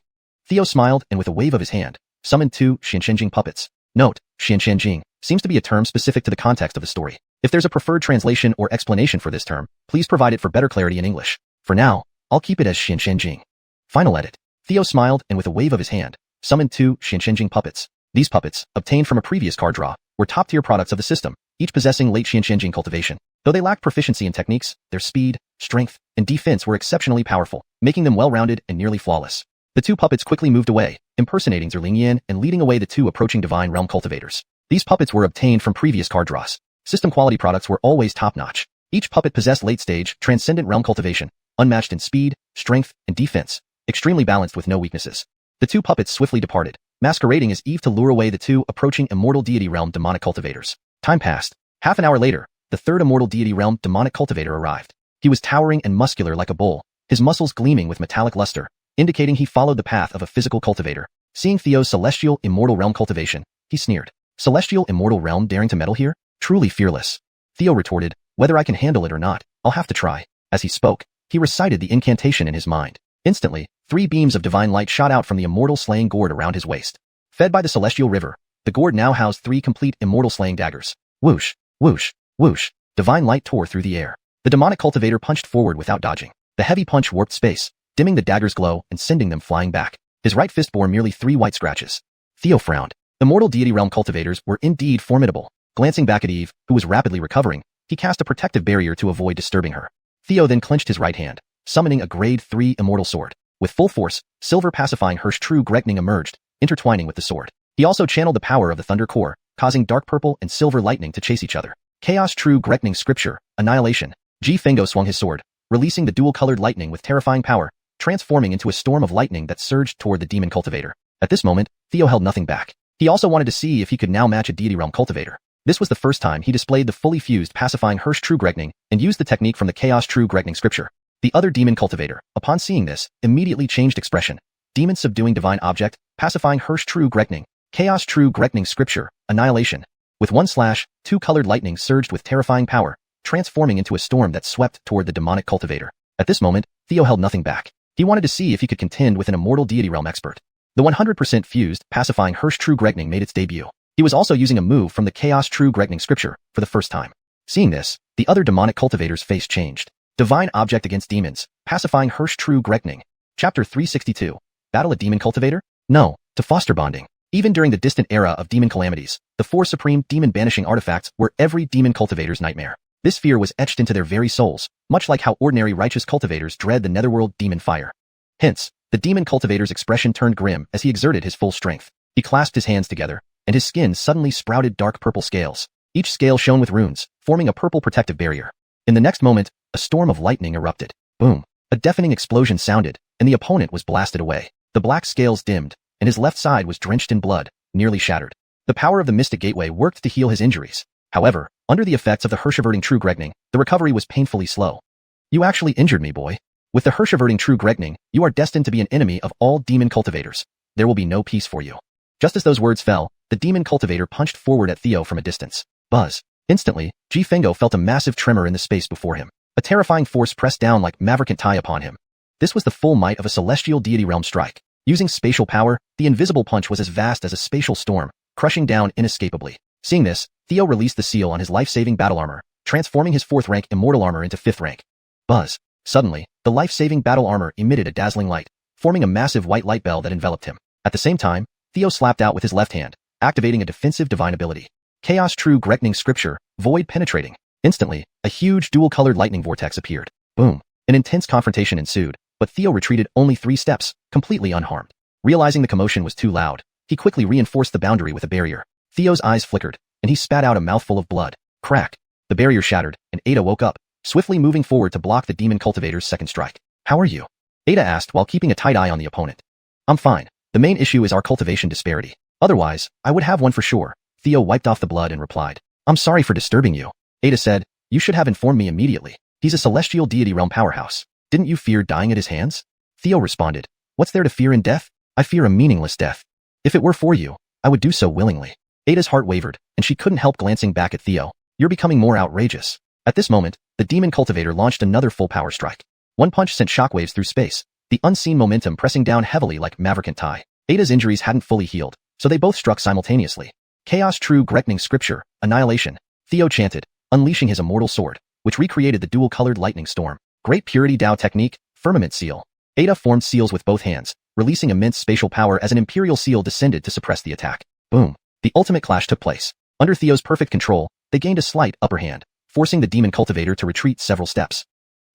Theo smiled and with a wave of his hand, summoned 2 Shinshenjing puppets. Note, Shinshenjing seems to be a term specific to the context of the story. If there's a preferred translation or explanation for this term, please provide it for better clarity in English. For now, I'll keep it as Shinshenjing. Final edit. Theo smiled and with a wave of his hand, summoned 2 Shinshenjing puppets. These puppets, obtained from a previous card draw, were top-tier products of the system, each possessing late Shinshenjing cultivation. Though they lacked proficiency in techniques, their speed, strength, and defense were exceptionally powerful, making them well-rounded and nearly flawless. The 2 puppets quickly moved away, impersonating Zerling Yan and leading away the 2 approaching Divine Realm cultivators. These puppets were obtained from previous card draws. System quality products were always top-notch. Each puppet possessed late-stage, transcendent realm cultivation, unmatched in speed, strength, and defense, extremely balanced with no weaknesses. The 2 puppets swiftly departed, masquerading as Eve to lure away the 2 approaching Immortal Deity Realm demonic cultivators. Time passed. Half an hour later, the 3rd Immortal Deity Realm demonic cultivator arrived. He was towering and muscular like a bull, his muscles gleaming with metallic luster, indicating he followed the path of a physical cultivator. Seeing Theo's celestial Immortal Realm cultivation, he sneered. Celestial Immortal Realm daring to meddle here? Truly fearless. Theo retorted, whether I can handle it or not, I'll have to try. As he spoke, he recited the incantation in his mind. Instantly, 3 beams of divine light shot out from the immortal slaying gourd around his waist. Fed by the celestial river, the gourd now housed 3 complete immortal slaying daggers. Whoosh, whoosh, whoosh. Divine light tore through the air. The demonic cultivator punched forward without dodging. The heavy punch warped space, dimming the dagger's glow and sending them flying back. His right fist bore merely 3 white scratches. Theo frowned. Immortal Deity Realm cultivators were indeed formidable. Glancing back at Eve, who was rapidly recovering, he cast a protective barrier to avoid disturbing her. Theo then clenched his right hand, summoning a grade 3 immortal sword. With full force, silver pacifying true Gregning emerged, intertwining with the sword. He also channeled the power of the Thunder Core, causing dark purple and silver lightning to chase each other. Chaos True Gregning Scripture, Annihilation. Ji Fengo swung his sword, releasing the dual-colored lightning with terrifying power, transforming into a storm of lightning that surged toward the demon cultivator. At this moment, Theo held nothing back. He also wanted to see if he could now match a deity realm cultivator. This was the first time he displayed the fully fused pacifying True Gregning and used the technique from the Chaos True Gregning Scripture. The other demon cultivator, upon seeing this, immediately changed expression. Demon subduing divine object, pacifying True Gregning. Chaos True Gregning Scripture, Annihilation. With one slash, two colored lightning surged with terrifying power, transforming into a storm that swept toward the demonic cultivator. At this moment, Theo held nothing back. He wanted to see if he could contend with an immortal deity realm expert. The 100% fused, pacifying True Gregning made its debut. He was also using a move from the Chaos True Gregning Scripture for the first time. Seeing this, the other demonic cultivator's face changed. Divine object against demons, pacifying True Gregning. Chapter 362. Battle a demon cultivator? No, to foster bonding. Even during the distant era of demon calamities, the 4 supreme demon-banishing artifacts were every demon cultivator's nightmare. This fear was etched into their very souls, much like how ordinary righteous cultivators dread the netherworld demon fire. Hence, the demon cultivator's expression turned grim as he exerted his full strength. He clasped his hands together, and his skin suddenly sprouted dark purple scales. Each scale shone with runes, forming a purple protective barrier. In the next moment, a storm of lightning erupted. Boom! A deafening explosion sounded, and the opponent was blasted away. The black scales dimmed, and his left side was drenched in blood, nearly shattered. The power of the Mystic Gateway worked to heal his injuries. However, under the effects of the Hirsch-averting True Gregning, the recovery was painfully slow. You actually injured me, boy. With the Hirsch-averting True Gregning, you are destined to be an enemy of all demon cultivators. There will be no peace for you. Just as those words fell, the demon cultivator punched forward at Theo from a distance. Buzz. Instantly, Ji Fengo felt a massive tremor in the space before him. A terrifying force pressed down like Mangekyō Rinnegan upon him. This was the full might of a celestial deity realm strike. Using spatial power, the invisible punch was as vast as a spatial storm, crushing down inescapably. Seeing this, Theo released the seal on his life-saving battle armor, transforming his 4th rank immortal armor into 5th rank. Buzz. Suddenly, the life-saving battle armor emitted a dazzling light, forming a massive white light bell that enveloped him. At the same time, Theo slapped out with his left hand, activating a defensive divine ability. Chaos True Gregning Scripture, Void Penetrating. Instantly, a huge dual-colored lightning vortex appeared. Boom! An intense confrontation ensued, but Theo retreated only 3 steps, completely unharmed. Realizing the commotion was too loud, he quickly reinforced the boundary with a barrier. Theo's eyes flickered, and he spat out a mouthful of blood. Crack! The barrier shattered, and Ada woke up, swiftly moving forward to block the demon cultivator's second strike. How are you? Ada asked while keeping a tight eye on the opponent. I'm fine. The main issue is our cultivation disparity. Otherwise, I would have one for sure. Theo wiped off the blood and replied. I'm sorry for disturbing you. Ada said, you should have informed me immediately. He's a celestial deity realm powerhouse. Didn't you fear dying at his hands? Theo responded. What's there to fear in death? I fear a meaningless death. If it were for you, I would do so willingly. Ada's heart wavered, and she couldn't help glancing back at Theo. You're becoming more outrageous. At this moment, the demon cultivator launched another full power strike. One punch sent shockwaves through space, the unseen momentum pressing down heavily like Mangekyō Rinnegan. Ada's injuries hadn't fully healed, so they both struck simultaneously. Chaos True Gregning Scripture, Annihilation. Theo chanted, unleashing his immortal sword, which recreated the dual-colored lightning storm. Great Purity Dao Technique, Firmament Seal. Ada formed seals with both hands, releasing immense spatial power as an imperial seal descended to suppress the attack. Boom. The ultimate clash took place. Under Theo's perfect control, they gained a slight upper hand, forcing the demon cultivator to retreat several steps.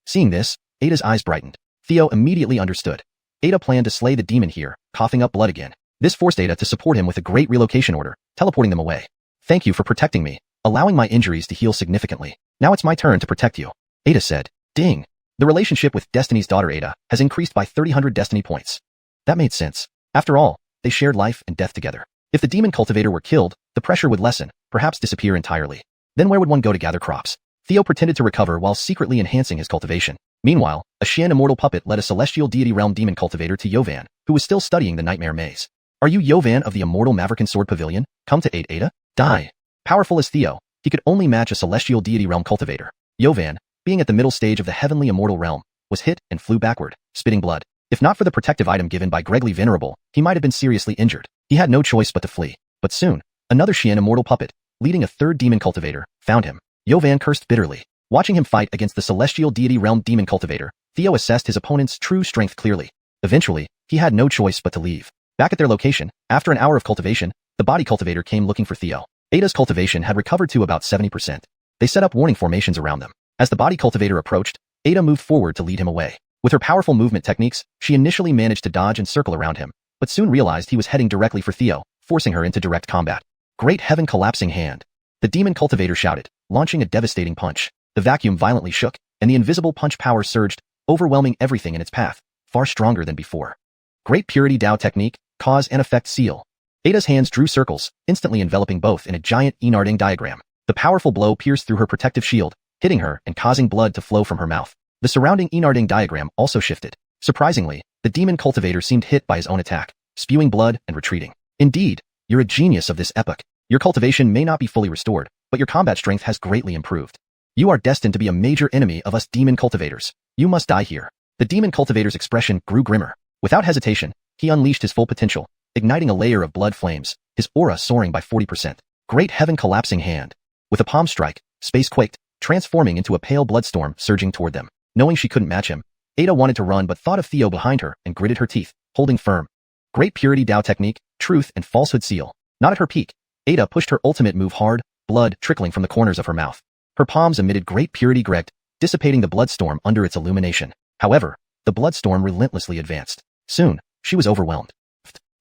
Seeing this, Ada's eyes brightened. Theo immediately understood. Ada planned to slay the demon here, coughing up blood again. This forced Ada to support him with a great relocation order, teleporting them away. Thank you for protecting me, allowing my injuries to heal significantly. Now it's my turn to protect you. Ada said. Ding. The relationship with Destiny's daughter Ada has increased by 300 destiny points. That made sense. After all, they shared life and death together. If the demon cultivator were killed, the pressure would lessen, perhaps disappear entirely. Then where would one go to gather crops? Theo pretended to recover while secretly enhancing his cultivation. Meanwhile, a Xian immortal puppet led a celestial deity realm demon cultivator to Yovan, who was still studying the nightmare maze. Are you Yovan of the immortal Mangekyō Sword Pavilion? Come to aid Ada? Die. Powerful as Theo, he could only match a celestial deity realm cultivator. Yovan, being at the middle stage of the heavenly immortal realm, was hit and flew backward, spitting blood. If not for the protective item given by Gregly Venerable, he might have been seriously injured. He had no choice but to flee. But soon, another Xian immortal puppet, leading a third demon cultivator, found him. Yovan cursed bitterly. Watching him fight against the celestial deity realm demon cultivator, Theo assessed his opponent's true strength clearly. Eventually, he had no choice but to leave. Back at their location, after an hour of cultivation, the body cultivator came looking for Theo. Ada's cultivation had recovered to about 70%. They set up warning formations around them. As the body cultivator approached, Ada moved forward to lead him away. With her powerful movement techniques, she initially managed to dodge and circle around him, but soon realized he was heading directly for Theo, forcing her into direct combat. Great heaven, collapsing hand. The demon cultivator shouted, launching a devastating punch. The vacuum violently shook, and the invisible punch power surged, overwhelming everything in its path, far stronger than before. Great purity Dao technique, cause and effect seal. Ada's hands drew circles, instantly enveloping both in a giant Enarding diagram. The powerful blow pierced through her protective shield, hitting her and causing blood to flow from her mouth. The surrounding Enarding diagram also shifted. Surprisingly, the demon cultivator seemed hit by his own attack, spewing blood and retreating. Indeed, you're a genius of this epoch. Your cultivation may not be fully restored, but your combat strength has greatly improved. You are destined to be a major enemy of us demon cultivators. You must die here. The demon cultivator's expression grew grimmer. Without hesitation, he unleashed his full potential, igniting a layer of blood flames, his aura soaring by 40%. Great heaven, collapsing hand. With a palm strike, space quaked, transforming into a pale bloodstorm surging toward them. Knowing she couldn't match him, Ada wanted to run but thought of Theo behind her and gritted her teeth, holding firm. Great purity Dao technique, truth and falsehood seal. Not at her peak, Ada pushed her ultimate move hard, blood trickling from the corners of her mouth. Her palms emitted great purity Greg, dissipating the bloodstorm under its illumination. However, the bloodstorm relentlessly advanced. Soon, she was overwhelmed.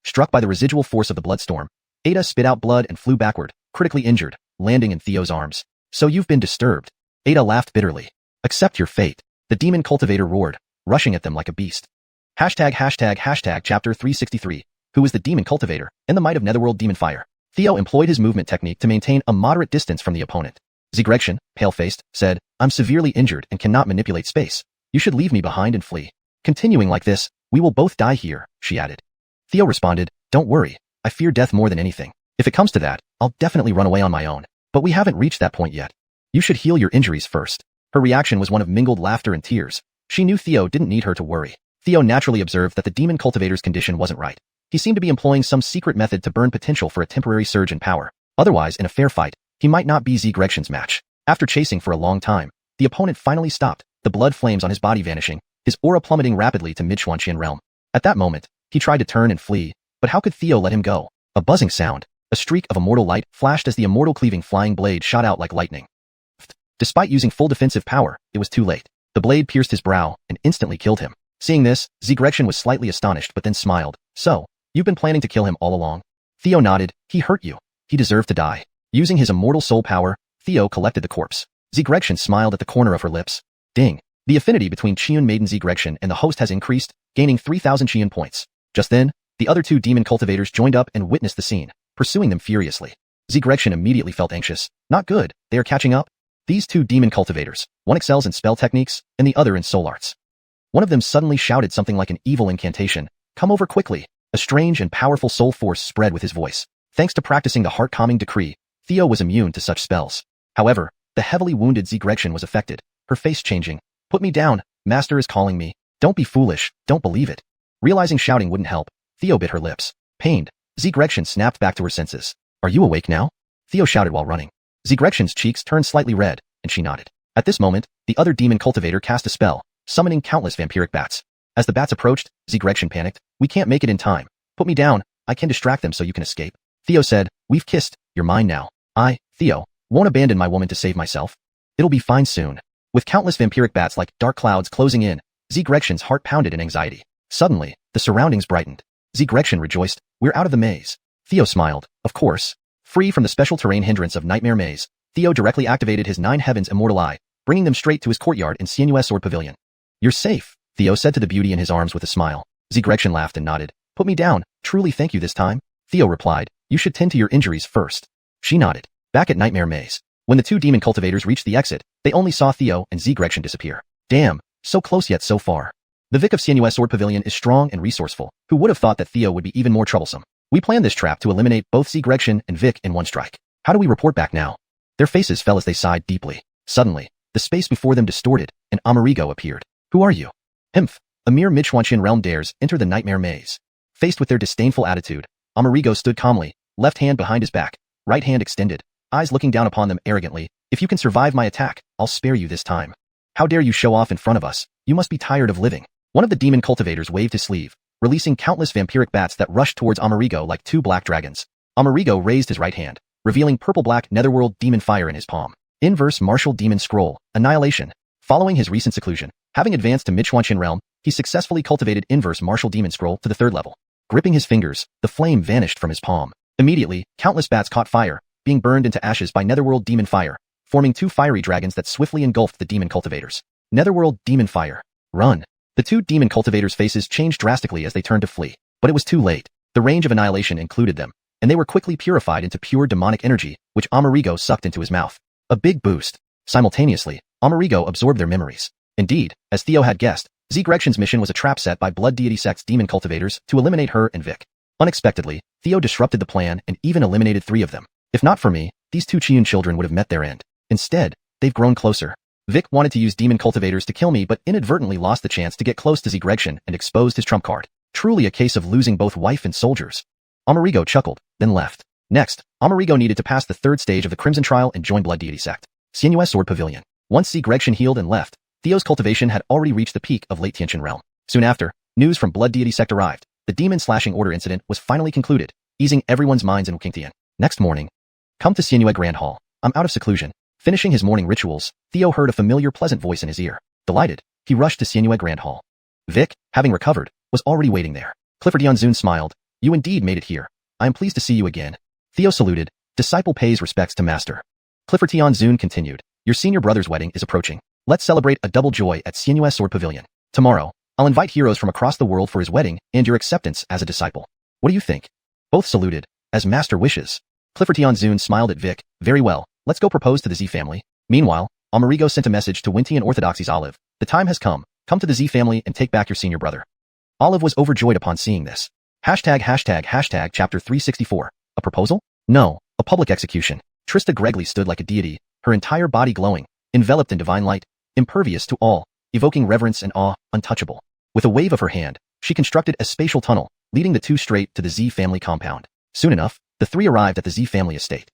Struck by the residual force of the bloodstorm, Ada spit out blood and flew backward, critically injured, landing in Theo's arms. So you've been disturbed. Ada laughed bitterly. Accept your fate. The demon cultivator roared, rushing at them like a beast. Hashtag chapter 363. Who is the demon cultivator and the might of netherworld demon fire? Theo employed his movement technique to maintain a moderate distance from the opponent. Zegrection, pale-faced, said, I'm severely injured and cannot manipulate space. You should leave me behind and flee. Continuing like this, we will both die here, she added. Theo responded, don't worry, I fear death more than anything. If it comes to that, I'll definitely run away on my own. But we haven't reached that point yet. You should heal your injuries first. Her reaction was one of mingled laughter and tears. She knew Theo didn't need her to worry. Theo naturally observed that the demon cultivator's condition wasn't right. He seemed to be employing some secret method to burn potential for a temporary surge in power. Otherwise, in a fair fight, he might not be Zegrection's match. After chasing for a long time, the opponent finally stopped, the blood flames on his body vanishing, his aura plummeting rapidly to mid-Xuanqian realm. At that moment, he tried to turn and flee, but how could Theo let him go? A buzzing sound, a streak of immortal light flashed as the immortal cleaving flying blade shot out like lightning. Despite using full defensive power, it was too late. The blade pierced his brow and instantly killed him. Seeing this, Zegrection was slightly astonished but then smiled. So, you've been planning to kill him all along? Theo nodded. He hurt you. He deserved to die. Using his immortal soul power, Theo collected the corpse. Zegrection smiled at the corner of her lips. Ding. The affinity between Qian Maiden Zegrection and the host has increased, gaining 3,000 Qian points. Just then, the other two demon cultivators joined up and witnessed the scene, pursuing them furiously. Zegrection immediately felt anxious. Not good, they are catching up. These two demon cultivators, one excels in spell techniques, and the other in soul arts. One of them suddenly shouted something like an evil incantation. Come over quickly. A strange and powerful soul force spread with his voice. Thanks to practicing the heart-calming decree, Theo was immune to such spells. However, the heavily wounded Zegrection was affected, her face changing. Put me down, Master is calling me. Don't be foolish, don't believe it. Realizing shouting wouldn't help, Theo bit her lips. Pained, Zegrection snapped back to her senses. Are you awake now? Theo shouted while running. Zegrection's cheeks turned slightly red, and she nodded. At this moment, the other demon cultivator cast a spell, summoning countless vampiric bats. As the bats approached, Zegrection panicked. We can't make it in time. Put me down, I can distract them so you can escape. Theo said, we've kissed, you're mine now. I, Theo, won't abandon my woman to save myself. It'll be fine soon. With countless vampiric bats like dark clouds closing in, Zegrection's heart pounded in anxiety. Suddenly, the surroundings brightened. Zegrection rejoiced, we're out of the maze. Theo smiled, of course. Free from the special terrain hindrance of Nightmare Maze, Theo directly activated his 9 Heavens Immortal Eye, bringing them straight to his courtyard in Sinuous Sword Pavilion. You're safe, Theo said to the beauty in his arms with a smile. Zegrection laughed and nodded. Put me down, truly thank you this time. Theo replied, you should tend to your injuries first. She nodded. Back at Nightmare Maze. When the two demon cultivators reached the exit, they only saw Theo and Zegrection disappear. Damn, so close yet so far. The Vic of Sinuous Sword Pavilion is strong and resourceful. Who would have thought that Theo would be even more troublesome? We planned this trap to eliminate both Zegrection and Vic in one strike. How do we report back now? Their faces fell as they sighed deeply. Suddenly, the space before them distorted, and Amerigo appeared. Who are you? Himph, a mere mid-Xuanqian realm dares enter the Nightmare Maze. Faced with their disdainful attitude, Amerigo stood calmly, left hand behind his back, right hand extended, eyes looking down upon them arrogantly. If you can survive my attack, I'll spare you this time. How dare you show off in front of us? You must be tired of living. One of the demon cultivators waved his sleeve, releasing countless vampiric bats that rushed towards Amerigo like two black dragons. Amerigo raised his right hand, revealing purple-black netherworld demon fire in his palm. Inverse Martial Demon Scroll, Annihilation. Following his recent seclusion, having advanced to Michuanshin realm, he successfully cultivated Inverse Martial Demon Scroll to the 3rd level. Gripping his fingers, the flame vanished from his palm. Immediately, countless bats caught fire, being burned into ashes by Netherworld Demon Fire, forming 2 fiery dragons that swiftly engulfed the demon cultivators. Netherworld Demon Fire. Run. The 2 demon cultivators' faces changed drastically as they turned to flee, but it was too late. The range of annihilation included them, and they were quickly purified into pure demonic energy, which Amerigo sucked into his mouth. A big boost. Simultaneously, Amerigo absorbed their memories. Indeed, as Theo had guessed, Zgregtion's mission was a trap set by Blood Deity Sect's demon cultivators to eliminate her and Vic. Unexpectedly, Theo disrupted the plan and even eliminated 3 of them. If not for me, these 2 Chiyun children would have met their end. Instead, they've grown closer. Vic wanted to use demon cultivators to kill me but inadvertently lost the chance to get close to Zgrection and exposed his trump card. Truly a case of losing both wife and soldiers. Amerigo chuckled, then left. Next, Amerigo needed to pass the 3rd stage of the Crimson Trial and join Blood Deity Sect. Sinuous Sword Pavilion. Once Zgrection healed and left, Theo's cultivation had already reached the peak of Late Tiantian realm. Soon after, news from Blood Deity Sect arrived. The demon slashing order incident was finally concluded, easing everyone's minds in Wukingtian. Next morning, come to Sinuous Grand Hall. I'm out of seclusion. Finishing his morning rituals, Theo heard a familiar pleasant voice in his ear. Delighted, he rushed to Sinuous Grand Hall. Vic, having recovered, was already waiting there. Clifford Yanzun smiled. You indeed made it here. I am pleased to see you again. Theo saluted. Disciple pays respects to master. Clifford Yanzun continued. Your senior brother's wedding is approaching. Let's celebrate a double joy at Sinuous Sword Pavilion. Tomorrow, I'll invite heroes from across the world for his wedding and your acceptance as a disciple. What do you think? Both saluted. As master wishes. Clifford Yanzun smiled at Vic. Very well, let's go propose to the Z family. Meanwhile, Amerigo sent a message to Wintian Orthodoxy's Olive. The time has come. Come to the Z family and take back your senior brother. Olive was overjoyed upon seeing this. Chapter 364. A proposal? No, a public execution. Trista Gregly stood like a deity, her entire body glowing, enveloped in divine light, impervious to all, evoking reverence and awe, untouchable. With a wave of her hand, she constructed a spatial tunnel, leading the 2 straight to the Z family compound. Soon enough, the 3 arrived at the Z family estate.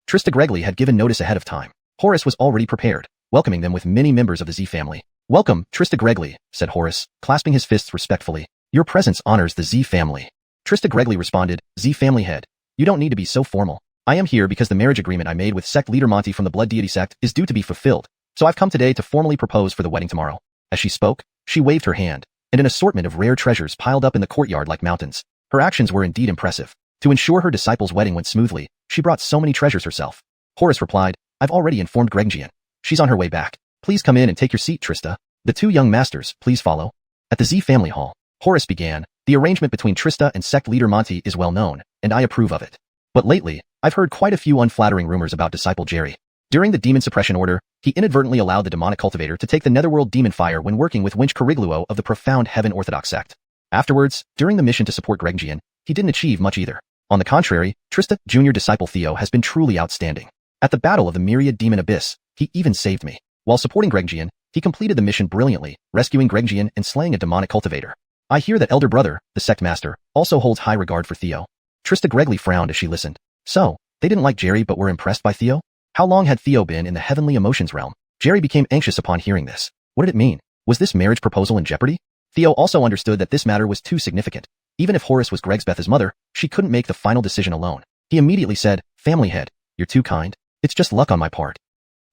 Trista Gregly had given notice ahead of time. Horace was already prepared, welcoming them with many members of the Z family. Welcome, Trista Gregly, said Horace, clasping his fists respectfully. Your presence honors the Z family. Trista Gregly responded, Z family head. You don't need to be so formal. I am here because the marriage agreement I made with sect leader Monty from the Blood Deity Sect is due to be fulfilled, so I've come today to formally propose for the wedding tomorrow. As she spoke, she waved her hand, and an assortment of rare treasures piled up in the courtyard like mountains. Her actions were indeed impressive. To ensure her disciple's wedding went smoothly, she brought so many treasures herself. Horace replied, I've already informed Gregjian. She's on her way back. Please come in and take your seat, Trista. The 2 young masters, please follow. At the Z family hall, Horace began, the arrangement between Trista and sect leader Monty is well known, and I approve of it. But lately, I've heard quite a few unflattering rumors about disciple Jerry. During the demon suppression order, he inadvertently allowed the demonic cultivator to take the netherworld demon fire when working with Winch Carigluo of the Profound Heaven Orthodox sect. Afterwards, during the mission to support Gregjian, he didn't achieve much either. On the contrary, Trista, junior disciple Theo has been truly outstanding. At the battle of the Myriad Demon Abyss, he even saved me. While supporting Gregjian, he completed the mission brilliantly, rescuing Gregjian and slaying a demonic cultivator. I hear that elder brother, the sect master, also holds high regard for Theo. Trista Gregly frowned as she listened. So, they didn't like Jerry but were impressed by Theo? How long had Theo been in the heavenly emotions realm? Jerry became anxious upon hearing this. What did it mean? Was this marriage proposal in jeopardy? Theo also understood that this matter was too significant. Even if Horace was Gregsbeth's mother, she couldn't make the final decision alone. He immediately said, Family head, you're too kind. It's just luck on my part.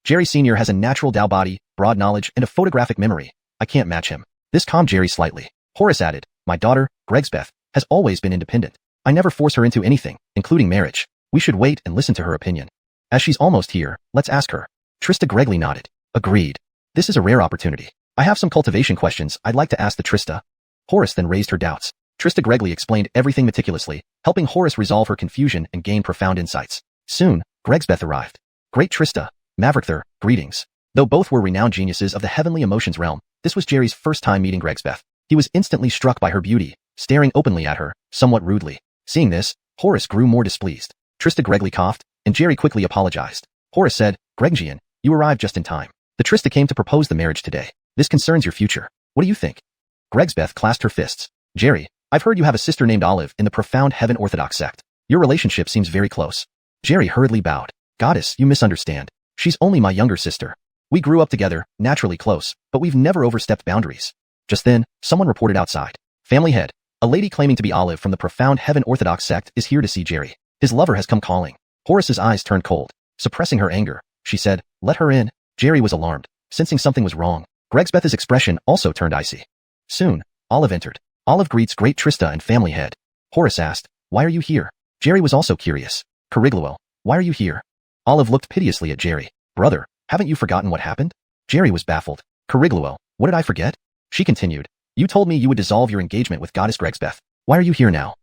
Jerry Sr. has a natural Tao body, broad knowledge, and a photographic memory. I can't match him. This calmed Jerry slightly. Horace added, My daughter, Gregsbeth, has always been independent. I never force her into anything, including marriage. We should wait and listen to her opinion. As she's almost here, let's ask her. Trista Gregly nodded. Agreed. This is a rare opportunity. I have some cultivation questions I'd like to ask the Trista. Horace then raised her doubts. Trista Gregly explained everything meticulously, helping Horace resolve her confusion and gain profound insights. Soon, Gregsbeth arrived. Great Trista, Maverikther, greetings. Though both were renowned geniuses of the heavenly emotions realm, this was Jerry's first time meeting Gregsbeth. He was instantly struck by her beauty, staring openly at her, somewhat rudely. Seeing this, Horace grew more displeased. Trista Gregly coughed, and Jerry quickly apologized. Horace said, Gregjian, you arrived just in time. The Trista came to propose the marriage today. This concerns your future. What do you think? Gregsbeth clasped her fists. Jerry, I've heard you have a sister named Olive in the Profound Heaven Orthodox sect. Your relationship seems very close. Jerry hurriedly bowed. Goddess, you misunderstand. She's only my younger sister. We grew up together, naturally close, but we've never overstepped boundaries. Just then, someone reported outside. Family head, a lady claiming to be Olive from the Profound Heaven Orthodox sect is here to see Jerry. His lover has come calling. Horace's eyes turned cold. Suppressing her anger, she said, Let her in. Jerry was alarmed, sensing something was wrong. Gregsbeth's expression also turned icy. Soon, Olive entered. Olive greets great Trista and family head. Horace asked, "Why are you here?" Jerry was also curious. "Carigluo, why are you here?" Olive looked piteously at Jerry. "Brother, haven't you forgotten what happened?" Jerry was baffled. "Carigluo, what did I forget?" She continued. "You told me you would dissolve your engagement with Goddess Gregsbeth. Why are you here now?"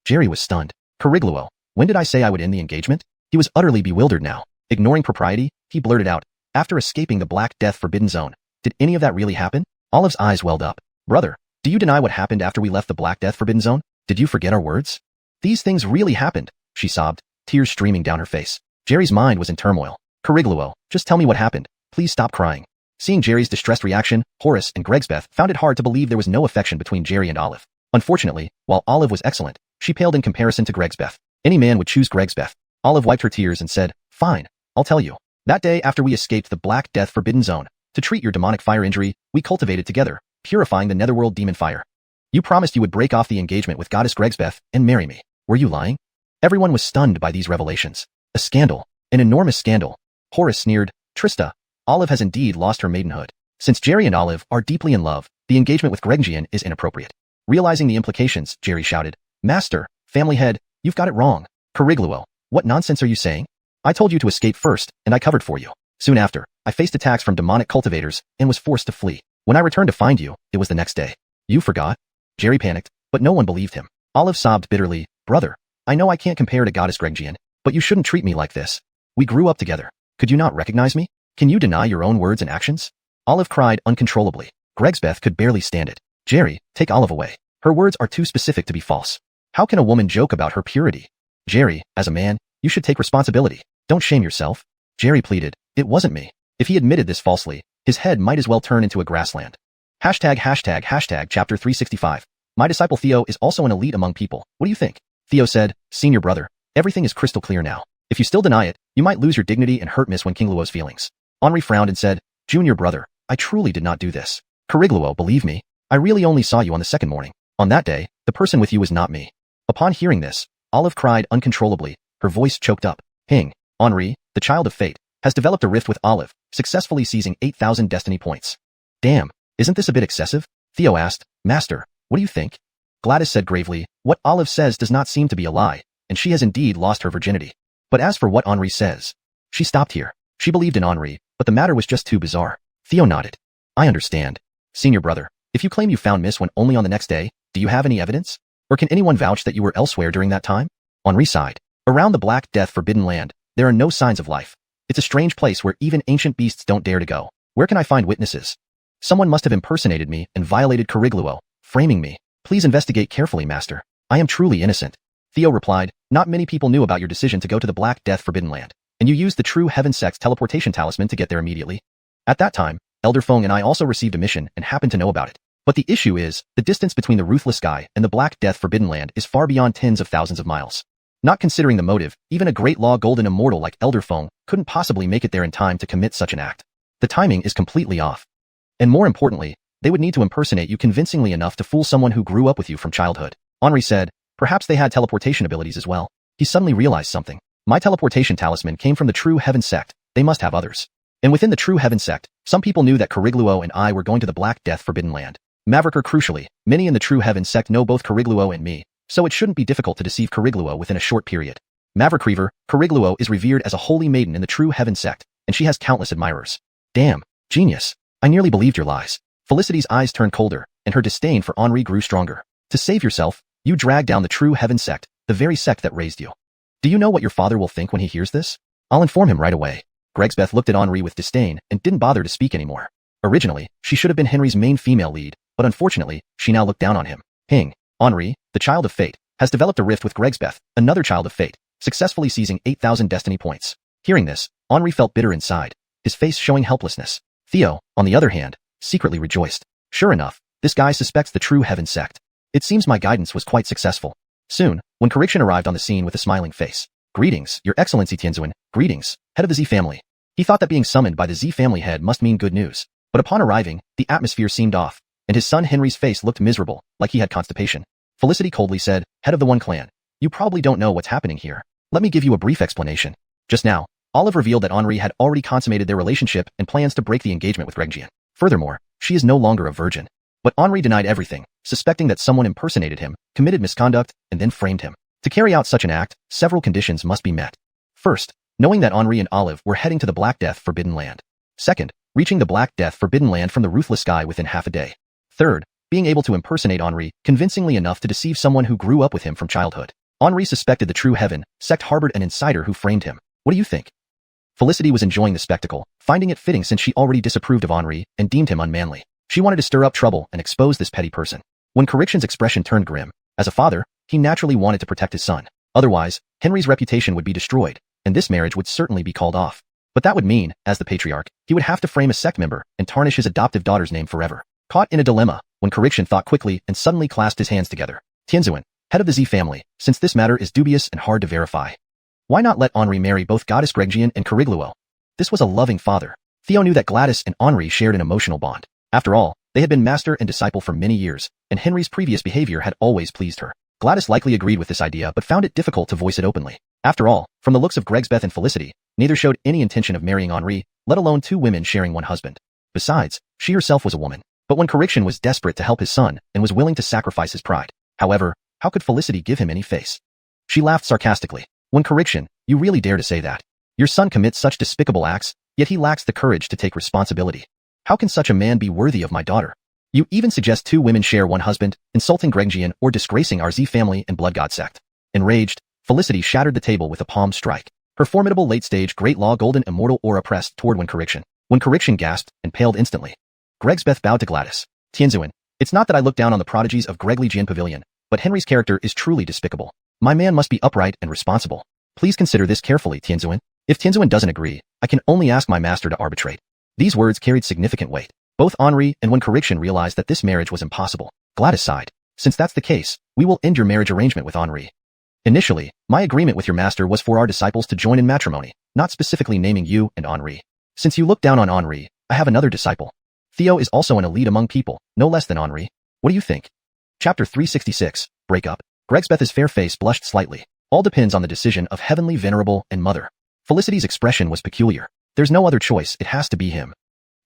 Jerry was stunned. "Carigluo, when did I say I would end the engagement?" He was utterly bewildered now. Ignoring propriety, he blurted out, "After escaping the Black Death Forbidden Zone, did any of that really happen?" Olive's eyes welled up. "Brother, do you deny what happened after we left the Black Death Forbidden Zone? Did you forget our words?" "These things really happened," she sobbed, tears streaming down her face. Jerry's mind was in turmoil. "Carigluo, just tell me what happened. Please stop crying." Seeing Jerry's distressed reaction, Horace and Gregsbeth found it hard to believe there was no affection between Jerry and Olive. Unfortunately, while Olive was excellent, she paled in comparison to Gregsbeth. Any man would choose Gregsbeth. Olive wiped her tears and said, "Fine, I'll tell you. That day after we escaped the Black Death Forbidden Zone, to treat your demonic fire injury, we cultivated together, purifying the netherworld demon fire. You promised you would break off the engagement with Goddess Gregsbeth and marry me. Were you lying?" Everyone was stunned by these revelations. A scandal. An enormous scandal. Horace sneered, "Trista, Olive has indeed lost her maidenhood. Since Jerry and Olive are deeply in love, the engagement with Gregian is inappropriate." Realizing the implications, Jerry shouted, "Master, family head, you've got it wrong. Carigluo, what nonsense are you saying? I told you to escape first, and I covered for you. Soon after, I faced attacks from demonic cultivators and was forced to flee. When I returned to find you, it was the next day. You forgot?" Jerry panicked, but no one believed him. Olive sobbed bitterly, "Brother, I know I can't compare to Goddess Gregian, but you shouldn't treat me like this. We grew up together. Could you not recognize me? Can you deny your own words and actions?" Olive cried uncontrollably. Gregsbeth could barely stand it. "Jerry, take Olive away. Her words are too specific to be false. How can a woman joke about her purity? Jerry, as a man, you should take responsibility. Don't shame yourself." Jerry pleaded, "It wasn't me." If he admitted this falsely, his head might as well turn into a grassland. Chapter 365. My disciple Theo is also an elite among people. What do you think? Theo said, "Senior brother, everything is crystal clear now. If you still deny it, you might lose your dignity and hurt Miss Kingluo's feelings." Henri frowned and said, "Junior brother, I truly did not do this. Carigluo, believe me, I really only saw you on the second morning. On that day, the person with you was not me." Upon hearing this, Olive cried uncontrollably, her voice choked up. Henri, the child of fate, has developed a rift with Olive, successfully seizing 8,000 destiny points. "Damn, isn't this a bit excessive?" Theo asked. "Master, what do you think?" Gladys said gravely, "What Olive says does not seem to be a lie, and she has indeed lost her virginity. But as for what Henri says..." She stopped here. She believed in Henri, but the matter was just too bizarre. Theo nodded. "I understand. Senior brother, if you claim you found Miss Wen only on the next day, do you have any evidence? Or can anyone vouch that you were elsewhere during that time?" Henri sighed. "Around the Black Death Forbidden Land, there are no signs of life. It's a strange place where even ancient beasts don't dare to go. Where can I find witnesses? Someone must have impersonated me and violated Carigluo, framing me. Please investigate carefully, master. I am truly innocent." Theo replied, "Not many people knew about your decision to go to the Black Death Forbidden Land, and you used the true Heaven Sect's teleportation talisman to get there immediately. At that time, Elder Feng and I also received a mission and happened to know about it. But the issue is, the distance between the Ruthless Sky and the Black Death Forbidden Land is far beyond tens of thousands of miles. Not considering the motive, even a great law golden immortal like Elder Feng couldn't possibly make it there in time to commit such an act. The timing is completely off. And more importantly, they would need to impersonate you convincingly enough to fool someone who grew up with you from childhood." Henri said, "Perhaps they had teleportation abilities as well." He suddenly realized something. "My teleportation talisman came from the True Heaven Sect. They must have others. And within the True Heaven Sect, some people knew that Carigluo and I were going to the Black Death Forbidden Land. Mavericker, crucially, many in the True Heaven Sect know both Carigluo and me, so it shouldn't be difficult to deceive Carigluo within a short period. Maverick Reaver, Carigluo is revered as a holy maiden in the True Heaven Sect, and she has countless admirers." "Damn, genius. I nearly believed your lies." Felicity's eyes turned colder, and her disdain for Henri grew stronger. "To save yourself, you dragged down the True Heaven Sect, the very sect that raised you. Do you know what your father will think when he hears this?" "I'll inform him right away." Gregsbeth looked at Henri with disdain and didn't bother to speak anymore. Originally, she should have been Henry's main female lead, but unfortunately, she now looked down on him. Henri, the child of fate, has developed a rift with Gregsbeth, another child of fate, successfully seizing 8,000 destiny points. Hearing this, Henri felt bitter inside, his face showing helplessness. Theo, on the other hand, secretly rejoiced. Sure enough, this guy suspects the True Heaven Sect. It seems my guidance was quite successful. Soon, when Correction arrived on the scene with a smiling face. "Greetings, Your Excellency Tianzuan. Greetings, head of the Z family." He thought that being summoned by the Z family head must mean good news. But upon arriving, the atmosphere seemed off, and his son Henry's face looked miserable, like he had constipation. Felicity coldly said, "Head of the One Clan, you probably don't know what's happening here. Let me give you a brief explanation. Just now, Olive revealed that Henri had already consummated their relationship and plans to break the engagement with Greg Jean. Furthermore, she is no longer a virgin. But Henri denied everything, suspecting that someone impersonated him, committed misconduct, and then framed him. To carry out such an act, several conditions must be met. First, knowing that Henri and Olive were heading to the Black Death Forbidden Land. Second, reaching the Black Death Forbidden Land from the ruthless sky within half a day. Third, being able to impersonate Henri convincingly enough to deceive someone who grew up with him from childhood. Henri suspected the true heaven sect harbored an insider who framed him. What do you think? Felicity was enjoying the spectacle, finding it fitting since she already disapproved of Henri and deemed him unmanly. She wanted to stir up trouble and expose this petty person. When Corriction's expression turned grim, as a father, he naturally wanted to protect his son. Otherwise, Henry's reputation would be destroyed, and this marriage would certainly be called off. But that would mean, as the patriarch, he would have to frame a sect member and tarnish his adoptive daughter's name forever. Caught in a dilemma, when Corriction thought quickly and suddenly clasped his hands together. Tianzuan, head of the Z family, since this matter is dubious and hard to verify, why not let Henri marry both Goddess Gregjian and Corigluo? This was a loving father. Theo knew that Gladys and Henri shared an emotional bond. After all, they had been master and disciple for many years, and Henry's previous behavior had always pleased her. Gladys likely agreed with this idea but found it difficult to voice it openly. After all, from the looks of Gregsbeth and Felicity, neither showed any intention of marrying Henri, let alone two women sharing one husband. Besides, she herself was a woman. But when Corriction was desperate to help his son and was willing to sacrifice his pride. However, how could Felicity give him any face? She laughed sarcastically. When Corriction, you really dare to say that? Your son commits such despicable acts, yet he lacks the courage to take responsibility. How can such a man be worthy of my daughter? You even suggest two women share one husband, insulting Gregjian or disgracing our Z family and Blood God sect. Enraged, Felicity shattered the table with a palm strike. Her formidable late-stage Great Law Golden Immortal aura pressed toward When Corriction gasped and paled instantly. Gregsbeth bowed to Gladys. Tianzuan, it's not that I look down on the prodigies of Gregligian Pavilion, but Henry's character is truly despicable. My man must be upright and responsible. Please consider this carefully, Tianzuan. If Tianzuan doesn't agree, I can only ask my master to arbitrate. These words carried significant weight. Both Henri and When Corriction realized that this marriage was impossible. Gladys sighed. Since that's the case, we will end your marriage arrangement with Henri. Initially, my agreement with your master was for our disciples to join in matrimony, not specifically naming you and Henri. Since you look down on Henri, I have another disciple. Theo is also an elite among people, no less than Henri. What do you think? Chapter 366, Breakup. Gregsbeth's fair face blushed slightly. All depends on the decision of Heavenly Venerable and Mother. Felicity's expression was peculiar. There's no other choice, it has to be him.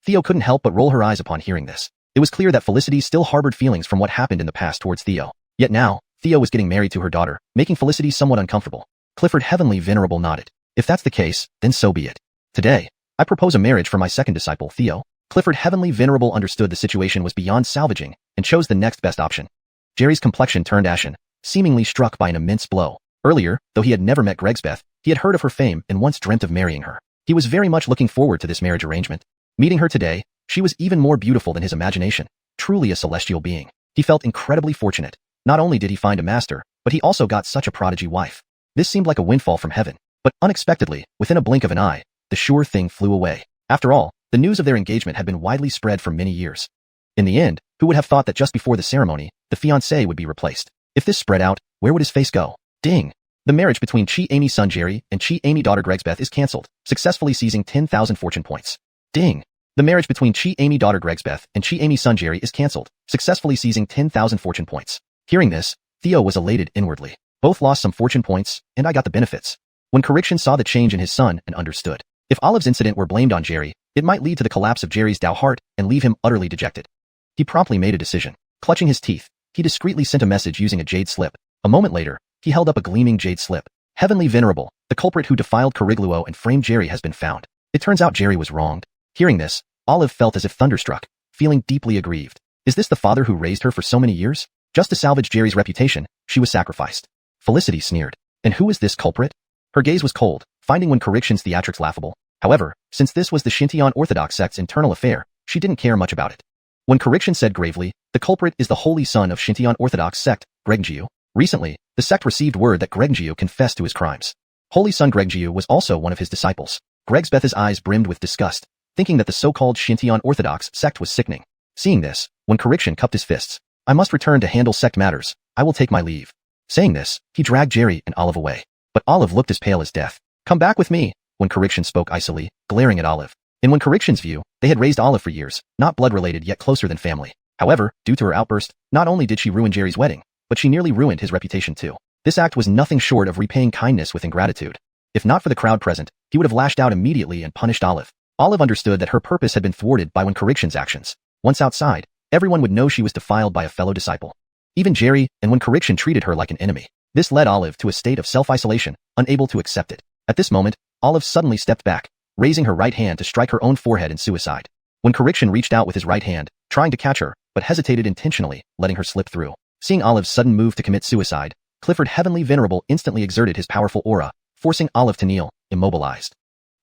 Theo couldn't help but roll her eyes upon hearing this. It was clear that Felicity still harbored feelings from what happened in the past towards Theo. Yet now, Theo was getting married to her daughter, making Felicity somewhat uncomfortable. Clifford Heavenly Venerable nodded. If that's the case, then so be it. Today, I propose a marriage for my second disciple, Theo. Clifford Heavenly Venerable understood the situation was beyond salvaging and chose the next best option. Jerry's complexion turned ashen, seemingly struck by an immense blow. Earlier, though he had never met Gregsbeth, he had heard of her fame and once dreamt of marrying her. He was very much looking forward to this marriage arrangement. Meeting her today, she was even more beautiful than his imagination, truly a celestial being. He felt incredibly fortunate. Not only did he find a master, but he also got such a prodigy wife. This seemed like a windfall from heaven. But unexpectedly, within a blink of an eye, the sure thing flew away. After all, the news of their engagement had been widely spread for many years. In the end, who would have thought that just before the ceremony, the fiancé would be replaced? If this spread out, where would his face go? Ding! The marriage between Chi Amy's son Jerry and Chi Amy daughter Gregsbeth is cancelled, successfully seizing 10,000 fortune points. Ding! The marriage between Chi Amy daughter Gregsbeth and Chi Amy's son Jerry is cancelled, successfully seizing 10,000 fortune points. Hearing this, Theo was elated inwardly. Both lost some fortune points, and I got the benefits. When Corriction saw the change in his son and understood. If Olive's incident were blamed on Jerry, it might lead to the collapse of Jerry's Tao heart and leave him utterly dejected. He promptly made a decision. Clutching his teeth, he discreetly sent a message using a jade slip. A moment later, he held up a gleaming jade slip. Heavenly Venerable, the culprit who defiled Corigluo and framed Jerry has been found. It turns out Jerry was wronged. Hearing this, Olive felt as if thunderstruck, feeling deeply aggrieved. Is this the father who raised her for so many years? Just to salvage Jerry's reputation, she was sacrificed. Felicity sneered. And who is this culprit? Her gaze was cold, finding When Corriction's theatrics laughable. However, since this was the Shintian Orthodox sect's internal affair, she didn't care much about it. When Corriction said gravely, the culprit is the holy son of Shintian Orthodox sect, Gregjiu. Recently, the sect received word that Gregjiu confessed to his crimes. Holy son Gregjiu was also one of his disciples. Gregsbeth's eyes brimmed with disgust, thinking that the so-called Shintian Orthodox sect was sickening. Seeing this, When Corriction cupped his fists. I must return to handle sect matters. I will take my leave. Saying this, he dragged Jerry and Olive away. But Olive looked as pale as death. Come back with me, When Corriction spoke icily, glaring at Olive. In When Corriction's view, they had raised Olive for years, not blood-related yet closer than family. However, due to her outburst, not only did she ruin Jerry's wedding, but she nearly ruined his reputation too. This act was nothing short of repaying kindness with ingratitude. If not for the crowd present, he would have lashed out immediately and punished Olive. Olive understood that her purpose had been thwarted by Correction's actions. Once outside, everyone would know she was defiled by a fellow disciple. Even Jerry and Correction treated her like an enemy. This led Olive to a state of self-isolation, unable to accept it. At this moment, Olive suddenly stepped back, raising her right hand to strike her own forehead in suicide. Correction reached out with his right hand, trying to catch her, but hesitated intentionally, letting her slip through. Seeing Olive's sudden move to commit suicide, Clifford Heavenly Venerable instantly exerted his powerful aura, forcing Olive to kneel, immobilized.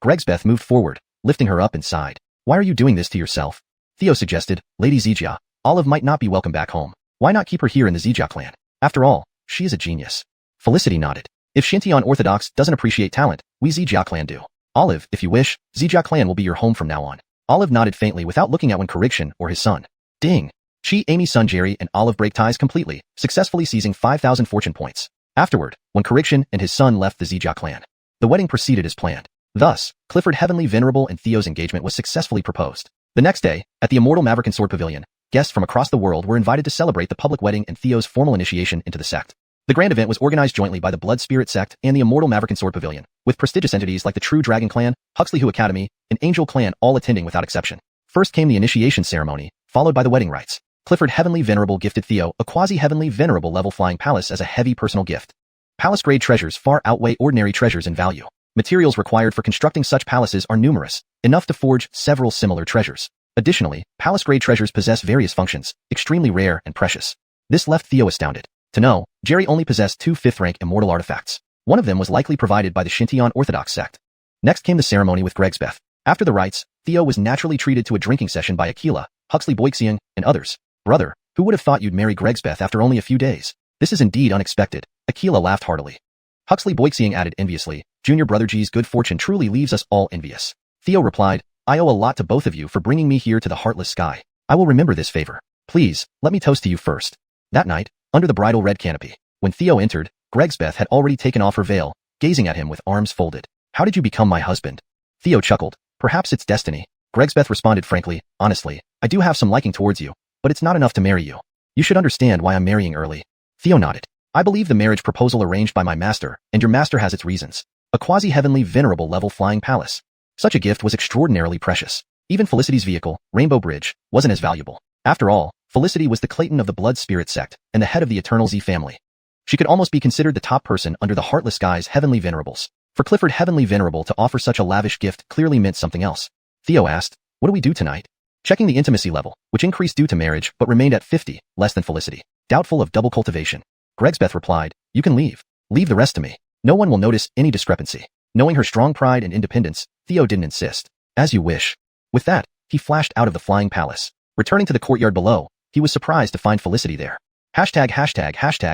Gregsbeth moved forward, lifting her up inside. Why are you doing this to yourself? Theo suggested, Lady Zijia, Olive might not be welcome back home. Why not keep her here in the Zijia clan? After all, she is a genius. Felicity nodded. If Shintian Orthodox doesn't appreciate talent, we Zijia clan do. Olive, if you wish, Zijia clan will be your home from now on. Olive nodded faintly without looking at Correction or his son. Ding! Amy's son Jerry and Olive break ties completely, successfully seizing 5,000 fortune points. Afterward, Correction and his son left the Zijia clan. The wedding proceeded as planned. Thus, Clifford Heavenly Venerable and Theo's engagement was successfully proposed. The next day, at the Immortal Maverick and Sword Pavilion, guests from across the world were invited to celebrate the public wedding and Theo's formal initiation into the sect. The grand event was organized jointly by the Blood Spirit sect and the Immortal Maverick and Sword Pavilion, with prestigious entities like the True Dragon Clan, Huxley Hu Academy, and Angel Clan all attending without exception. First came the initiation ceremony, followed by the wedding rites. Clifford Heavenly Venerable gifted Theo a quasi-heavenly venerable level flying palace as a heavy personal gift. Palace-grade treasures far outweigh ordinary treasures in value. Materials required for constructing such palaces are numerous, enough to forge several similar treasures. Additionally, palace-grade treasures possess various functions, extremely rare and precious. This left Theo astounded. To know, Jerry only possessed 2 5th-rank immortal artifacts. One of them was likely provided by the Shintian Orthodox sect. Next came the ceremony with Gregsbeth. After the rites, Theo was naturally treated to a drinking session by Aquila, Huxley Boixiang, and others. Brother, who would have thought you'd marry Gregsbeth after only a few days? This is indeed unexpected. Aquila laughed heartily. Huxley Boixiang added enviously, Junior Brother G's good fortune truly leaves us all envious. Theo replied, I owe a lot to both of you for bringing me here to the heartless sky. I will remember this favor. Please, let me toast to you first. That night, under the bridal red canopy, when Theo entered, Gregsbeth had already taken off her veil, gazing at him with arms folded. How did you become my husband? Theo chuckled. Perhaps it's destiny. Gregsbeth responded frankly, honestly, I do have some liking towards you, but it's not enough to marry you. You should understand why I'm marrying early. Theo nodded. I believe the marriage proposal arranged by my master, and your master has its reasons. A quasi-heavenly venerable level flying palace. Such a gift was extraordinarily precious. Even Felicity's vehicle, Rainbow Bridge, wasn't as valuable. After all, Felicity was the Clayton of the Blood Spirit sect and the head of the Eternal Z family. She could almost be considered the top person under the Heartless Sky's Heavenly Venerables. For Clifford Heavenly Venerable to offer such a lavish gift clearly meant something else. Theo asked, what do we do tonight? Checking the intimacy level, which increased due to marriage but remained at 50, less than Felicity. Doubtful of double cultivation. Gregsbeth replied, you can leave. Leave the rest to me. No one will notice any discrepancy. Knowing her strong pride and independence, Theo didn't insist. As you wish. With that, he flashed out of the flying palace. Returning to the courtyard below, he was surprised to find Felicity there. Hashtag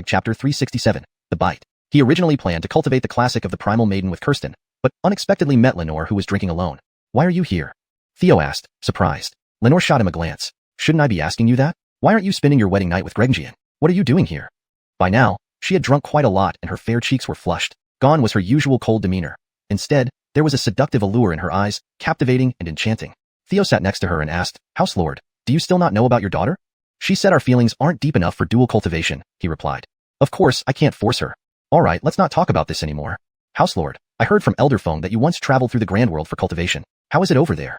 chapter 367, The Bite. He originally planned to cultivate the classic of the Primal Maiden with Kirsten, but unexpectedly met Lenore who was drinking alone. Why are you here? Theo asked, surprised. Lenore shot him a glance. Shouldn't I be asking you that? Why aren't you spending your wedding night with Gregjian? What are you doing here? By now, she had drunk quite a lot and her fair cheeks were flushed. Gone was her usual cold demeanor. Instead, there was a seductive allure in her eyes, captivating and enchanting. Theo sat next to her and asked, House Lord, do you still not know about your daughter? She said our feelings aren't deep enough for dual cultivation, he replied. Of course, I can't force her. Alright, let's not talk about this anymore. House Lord, I heard from Elderphone that you once traveled through the Grand World for cultivation. How is it over there?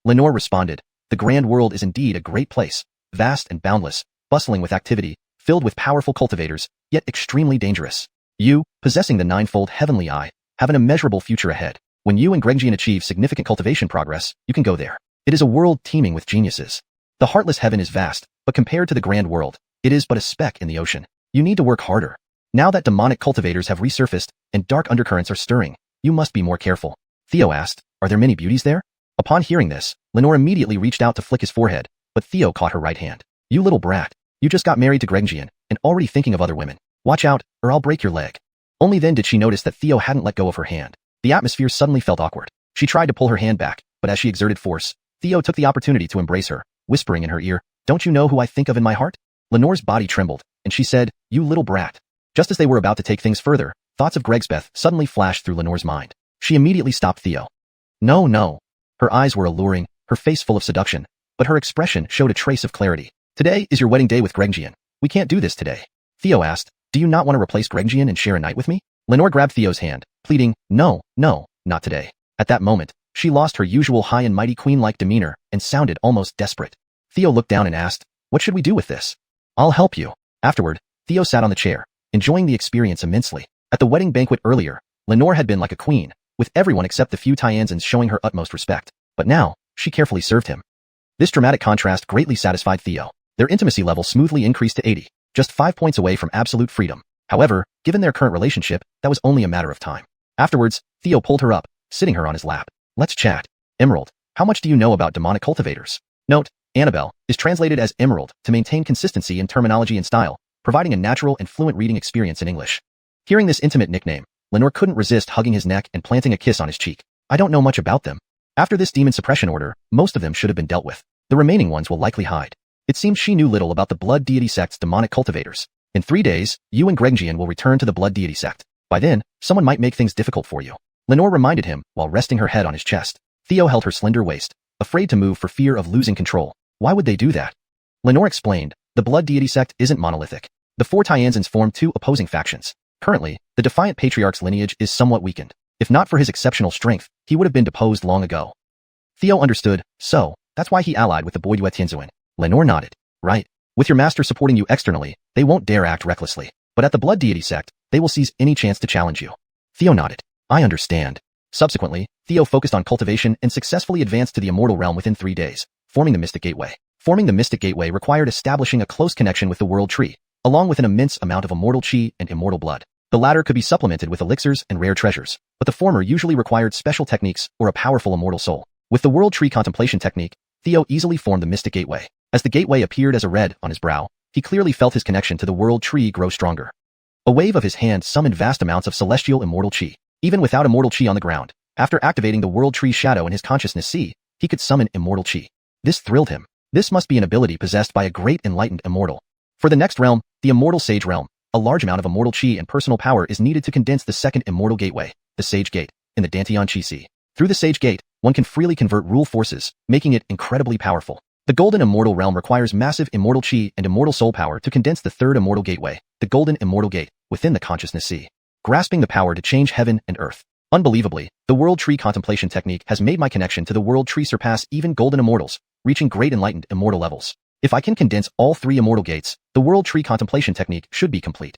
Lenore responded, the Grand World is indeed a great place, vast and boundless, bustling with activity, filled with powerful cultivators, yet extremely dangerous. You, possessing the ninefold heavenly eye, have an immeasurable future ahead. When you and Gregjian achieve significant cultivation progress, you can go there. It is a world teeming with geniuses. The heartless heaven is vast, but compared to the grand world, it is but a speck in the ocean. You need to work harder. Now that demonic cultivators have resurfaced and dark undercurrents are stirring, you must be more careful. Theo asked, are there many beauties there? Upon hearing this, Lenore immediately reached out to flick his forehead, but Theo caught her right hand. You little brat. You just got married to Gregjian and already thinking of other women. Watch out, or I'll break your leg. Only then did she notice that Theo hadn't let go of her hand. The atmosphere suddenly felt awkward. She tried to pull her hand back, but as she exerted force, Theo took the opportunity to embrace her, whispering in her ear, don't you know who I think of in my heart? Lenore's body trembled, and she said, you little brat. Just as they were about to take things further, thoughts of Gregsbeth suddenly flashed through Lenore's mind. She immediately stopped Theo. No. Her eyes were alluring, her face full of seduction, but her expression showed a trace of clarity. Today is your wedding day with Gregjian. We can't do this today. Theo asked, do you not want to replace Gregjian and share a night with me? Lenore grabbed Theo's hand, pleading, "No, no, not today." At that moment, she lost her usual high and mighty queen-like demeanor and sounded almost desperate. Theo looked down and asked, "What should we do with this?" "I'll help you." Afterward, Theo sat on the chair, enjoying the experience immensely. At the wedding banquet earlier, Lenore had been like a queen, with everyone except the few Tyanzans showing her utmost respect. But now, she carefully served him. This dramatic contrast greatly satisfied Theo. Their intimacy level smoothly increased to 80, just 5 points away from absolute freedom. However, given their current relationship, that was only a matter of time. Afterwards, Theo pulled her up, sitting her on his lap. "Let's chat. Emerald, how much do you know about demonic cultivators?" Note, Annabelle is translated as Emerald to maintain consistency in terminology and style, providing a natural and fluent reading experience in English. Hearing this intimate nickname, Lenore couldn't resist hugging his neck and planting a kiss on his cheek. "I don't know much about them. After this demon suppression order, most of them should have been dealt with. The remaining ones will likely hide." It seemed she knew little about the Blood Deity sect's demonic cultivators. "In 3 days, you and Gregjian will return to the Blood Deity sect. By then, someone might make things difficult for you," Lenore reminded him while resting her head on his chest. Theo held her slender waist, afraid to move for fear of losing control. "Why would they do that?" Lenore explained, "The Blood Deity sect isn't monolithic. The 4 Tyanzans form 2 opposing factions. Currently, the Defiant Patriarch's lineage is somewhat weakened. If not for his exceptional strength, he would have been deposed long ago." Theo understood, so, that's why he allied with the Boyduet Tianzuan. Lenore nodded. "Right. With your master supporting you externally, they won't dare act recklessly. But at the Blood Deity sect, they will seize any chance to challenge you." Theo nodded. "I understand." Subsequently, Theo focused on cultivation and successfully advanced to the Immortal Realm within 3 days, forming the Mystic Gateway. Forming the Mystic Gateway required establishing a close connection with the World Tree, along with an immense amount of immortal chi and immortal blood. The latter could be supplemented with elixirs and rare treasures, but the former usually required special techniques or a powerful immortal soul. With the World Tree contemplation technique, Theo easily formed the Mystic Gateway. As the gateway appeared as a red on his brow, he clearly felt his connection to the World Tree grow stronger. A wave of his hand summoned vast amounts of celestial immortal chi. Even without immortal chi on the ground, after activating the World Tree shadow in his consciousness sea, he could summon immortal chi. This thrilled him. This must be an ability possessed by a great enlightened immortal. For the next realm, the Immortal Sage Realm, a large amount of immortal chi and personal power is needed to condense the second immortal gateway, the Sage Gate, in the Dantian Chi Sea. Through the Sage Gate, one can freely convert rule forces, making it incredibly powerful. The Golden Immortal Realm requires massive immortal chi and immortal soul power to condense the third immortal gateway, the Golden Immortal Gate, within the Consciousness Sea, grasping the power to change heaven and earth. Unbelievably, the World Tree contemplation technique has made my connection to the World Tree surpass even Golden Immortals, reaching great enlightened immortal levels. If I can condense all 3 immortal gates, the World Tree contemplation technique should be complete.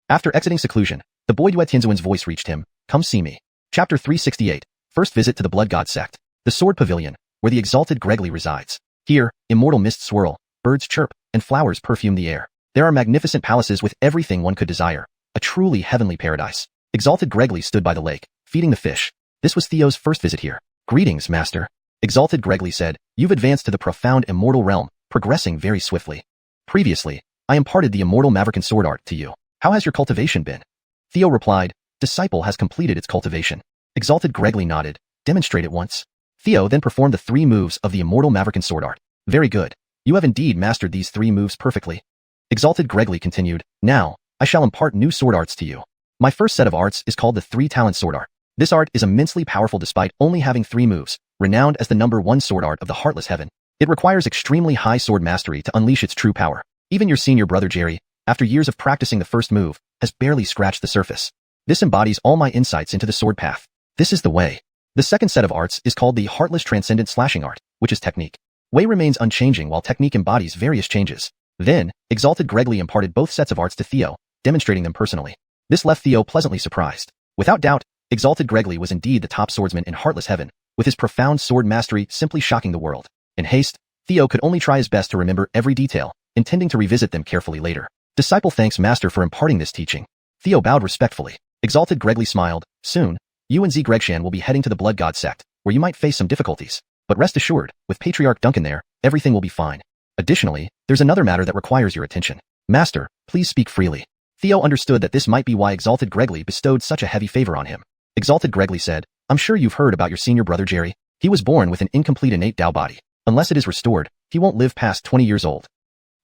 After exiting seclusion, the Boyduet Tianzuan's voice reached him. "Come see me." Chapter 368, First Visit to the Blood God Sect. The Sword Pavilion, where the exalted Gregly resides. Here, immortal mists swirl, birds chirp, and flowers perfume the air. There are magnificent palaces with everything one could desire. A truly heavenly paradise. Exalted Gregly stood by the lake, feeding the fish. This was Theo's first visit here. "Greetings, master." Exalted Gregly said, "You've advanced to the profound immortal realm, progressing very swiftly. Previously, I imparted the immortal Maverican sword art to you. How has your cultivation been?" Theo replied, "Disciple has completed its cultivation." Exalted Gregly nodded. "Demonstrate it once." Theo then performed the 3 moves of the immortal Maverican sword art. "Very good. You have indeed mastered these 3 moves perfectly." Exalted Gregly continued, "Now, I shall impart new sword arts to you. My first set of arts is called the 3-talent sword art. This art is immensely powerful despite only having 3 moves, renowned as the number 1 sword art of the Heartless Heaven. It requires extremely high sword mastery to unleash its true power. Even your senior brother Jerry, after years of practicing the first move, has barely scratched the surface. This embodies all my insights into the sword path. This is the way." The second set of arts is called the Heartless Transcendent Slashing Art, which is technique. Way remains unchanging while technique embodies various changes. Then, Exalted Gregly imparted both sets of arts to Theo, demonstrating them personally. This left Theo pleasantly surprised. Without doubt, Exalted Gregly was indeed the top swordsman in Heartless Heaven, with his profound sword mastery simply shocking the world. In haste, Theo could only try his best to remember every detail, intending to revisit them carefully later. "Disciple thanks Master for imparting this teaching." Theo bowed respectfully. Exalted Gregly smiled. "Soon, you and Gregshan will be heading to the Blood God sect, where you might face some difficulties. But rest assured, with Patriarch Duncan there, everything will be fine. Additionally, there's another matter that requires your attention. Master, please speak freely." Theo understood that this might be why Exalted Gregly bestowed such a heavy favor on him. Exalted Gregly said, "I'm sure you've heard about your senior brother Jerry. He was born with an incomplete innate Dao body. Unless it is restored, he won't live past 20 years old."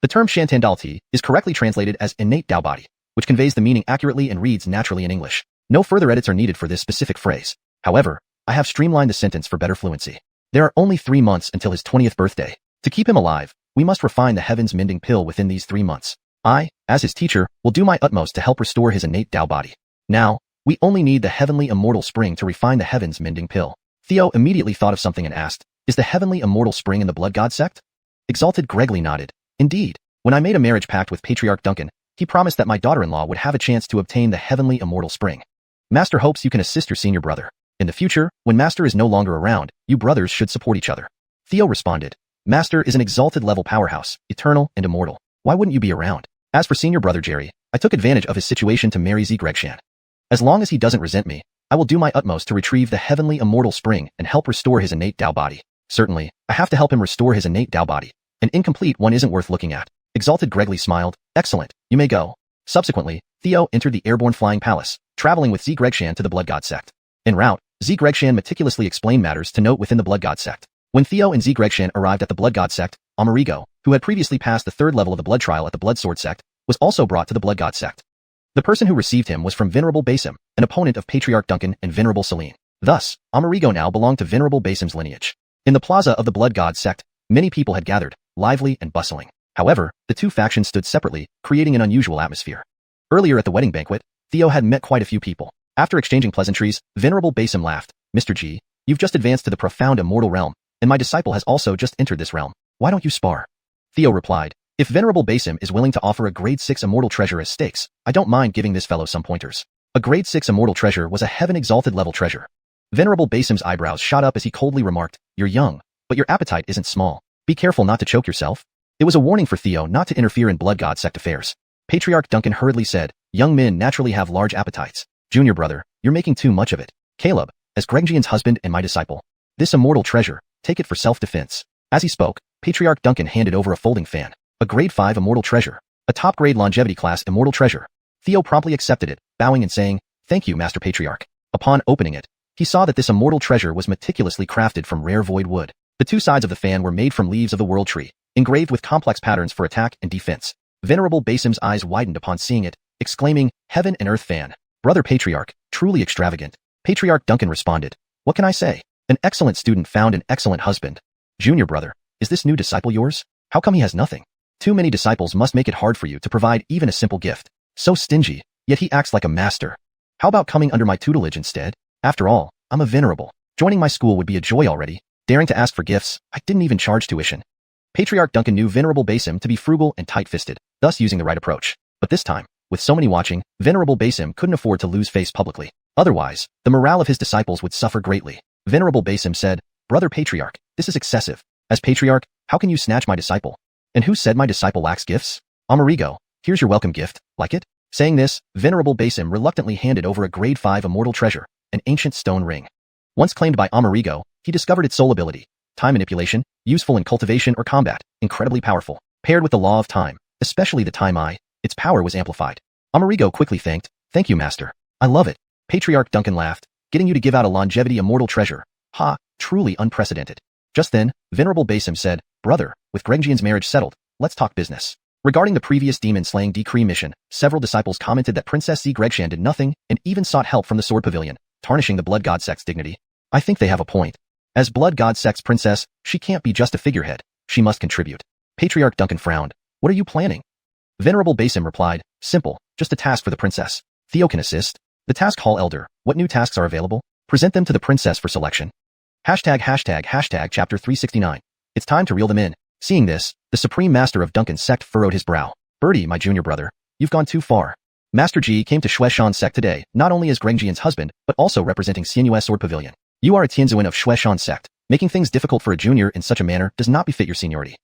The term Shantandalti is correctly translated as innate Dao body, which conveys the meaning accurately and reads naturally in English. No further edits are needed for this specific phrase. However, I have streamlined the sentence for better fluency. There are only 3 months until his 20th birthday. To keep him alive, we must refine the heavens mending pill within these 3 months. I, as his teacher, will do my utmost to help restore his innate Dao body. Now, We only need the heavenly immortal spring to refine the heavens mending pill. Theo immediately thought of something and asked, is the heavenly immortal spring in the blood god sect? Exalted Gregory nodded. Indeed. When I made a marriage pact with Patriarch Duncan, he promised that my daughter-in-law would have a chance to obtain the heavenly immortal spring. Master hopes you can assist your senior brother. In the future, when Master is no longer around, you brothers should support each other. Theo responded. Master is an exalted level powerhouse, eternal and immortal. Why wouldn't you be around? As for senior brother Jerry, I took advantage of his situation to marry Zgregshan. As long as he doesn't resent me, I will do my utmost to retrieve the heavenly immortal spring and help restore his innate Tao body. Certainly, I have to help him restore his innate Tao body. An incomplete one isn't worth looking at. Exalted Gregory smiled. Excellent, you may go. Subsequently, Theo entered the airborne flying palace, traveling with Zgregshan to the blood god sect. En route, Zgregshan meticulously explained matters to note within the blood god sect. When Theo and Zgregshan arrived at the blood god sect, Amerigo, who had previously passed the third level of the blood trial at the blood sword sect, was also brought to the blood god sect. The person who received him was from Venerable Basim, an opponent of Patriarch Duncan and Venerable Celine. Thus, Amerigo now belonged to Venerable Basim's lineage. In the plaza of the blood god sect, many people had gathered, lively and bustling. However, the two factions stood separately, creating an unusual atmosphere. Earlier at the wedding banquet, Theo had met quite a few people. After exchanging pleasantries, Venerable Basim laughed. Mr. G, you've just advanced to the profound immortal realm, and my disciple has also just entered this realm. Why don't you spar? Theo replied. If Venerable Basim is willing to offer a grade 6 immortal treasure as stakes, I don't mind giving this fellow some pointers. A grade 6 immortal treasure was a heaven-exalted level treasure. Venerable Basim's eyebrows shot up as he coldly remarked, you're young, but your appetite isn't small. Be careful not to choke yourself. It was a warning for Theo not to interfere in blood god sect affairs. Patriarch Duncan hurriedly said, young men naturally have large appetites. Junior brother, you're making too much of it. Caleb, as Gregjian's husband and my disciple. This immortal treasure, take it for self-defense. As he spoke, Patriarch Duncan handed over a folding fan. A grade 5 immortal treasure. A top-grade longevity class immortal treasure. Theo promptly accepted it, bowing and saying, thank you, Master Patriarch. Upon opening it, he saw that this immortal treasure was meticulously crafted from rare void wood. The two sides of the fan were made from leaves of the world tree, engraved with complex patterns for attack and defense. Venerable Basim's eyes widened upon seeing it, exclaiming, heaven and earth fan. Brother Patriarch, truly extravagant. Patriarch Duncan responded, what can I say? An excellent student found an excellent husband. Junior brother, is this new disciple yours? How come he has nothing? Too many disciples must make it hard for you to provide even a simple gift. So stingy, yet he acts like a master. How about coming under my tutelage instead? After all, I'm a venerable. Joining my school would be a joy already. Daring to ask for gifts, I didn't even charge tuition. Patriarch Duncan knew Venerable Basim to be frugal and tight-fisted, thus using the right approach. But this time, with so many watching, Venerable Basim couldn't afford to lose face publicly. Otherwise, the morale of his disciples would suffer greatly. Venerable Basim said, Brother Patriarch, this is excessive. As Patriarch, how can you snatch my disciple? And who said my disciple lacks gifts? Amerigo, here's your welcome gift, like it? Saying this, Venerable Basim reluctantly handed over a grade 5 immortal treasure, an ancient stone ring. Once claimed by Amerigo, he discovered its sole ability, time manipulation, useful in cultivation or combat, incredibly powerful. Paired with the law of time, especially the time eye, its power was amplified. Amerigo quickly thanked, thank you, master. I love it. Patriarch Duncan laughed, getting you to give out a longevity immortal treasure. Ha, truly unprecedented. Just then, Venerable Basim said, brother, with Gregjian's marriage settled, let's talk business. Regarding the previous demon-slaying decree mission, several disciples commented that Princess Zgregshan did nothing and even sought help from the Sword Pavilion, tarnishing the Blood God Sect's dignity. I think they have a point. As Blood God Sect's princess, she can't be just a figurehead. She must contribute. Patriarch Duncan frowned. What are you planning? Venerable Basim replied, simple, just a task for the princess. Theo can assist. The task hall elder, what new tasks are available? Present them to the princess for selection. Hashtag chapter 369. It's time to reel them in. Seeing this, the supreme master of Duncan's sect furrowed his brow. Birdie, my junior brother, you've gone too far. Master G came to Shueshan's sect today, not only as Gregjian's husband, but also representing Xianyue Sword Pavilion. You are a Tianzuan of Shueshan's sect. Making things difficult for a junior in such a manner does not befit your seniority.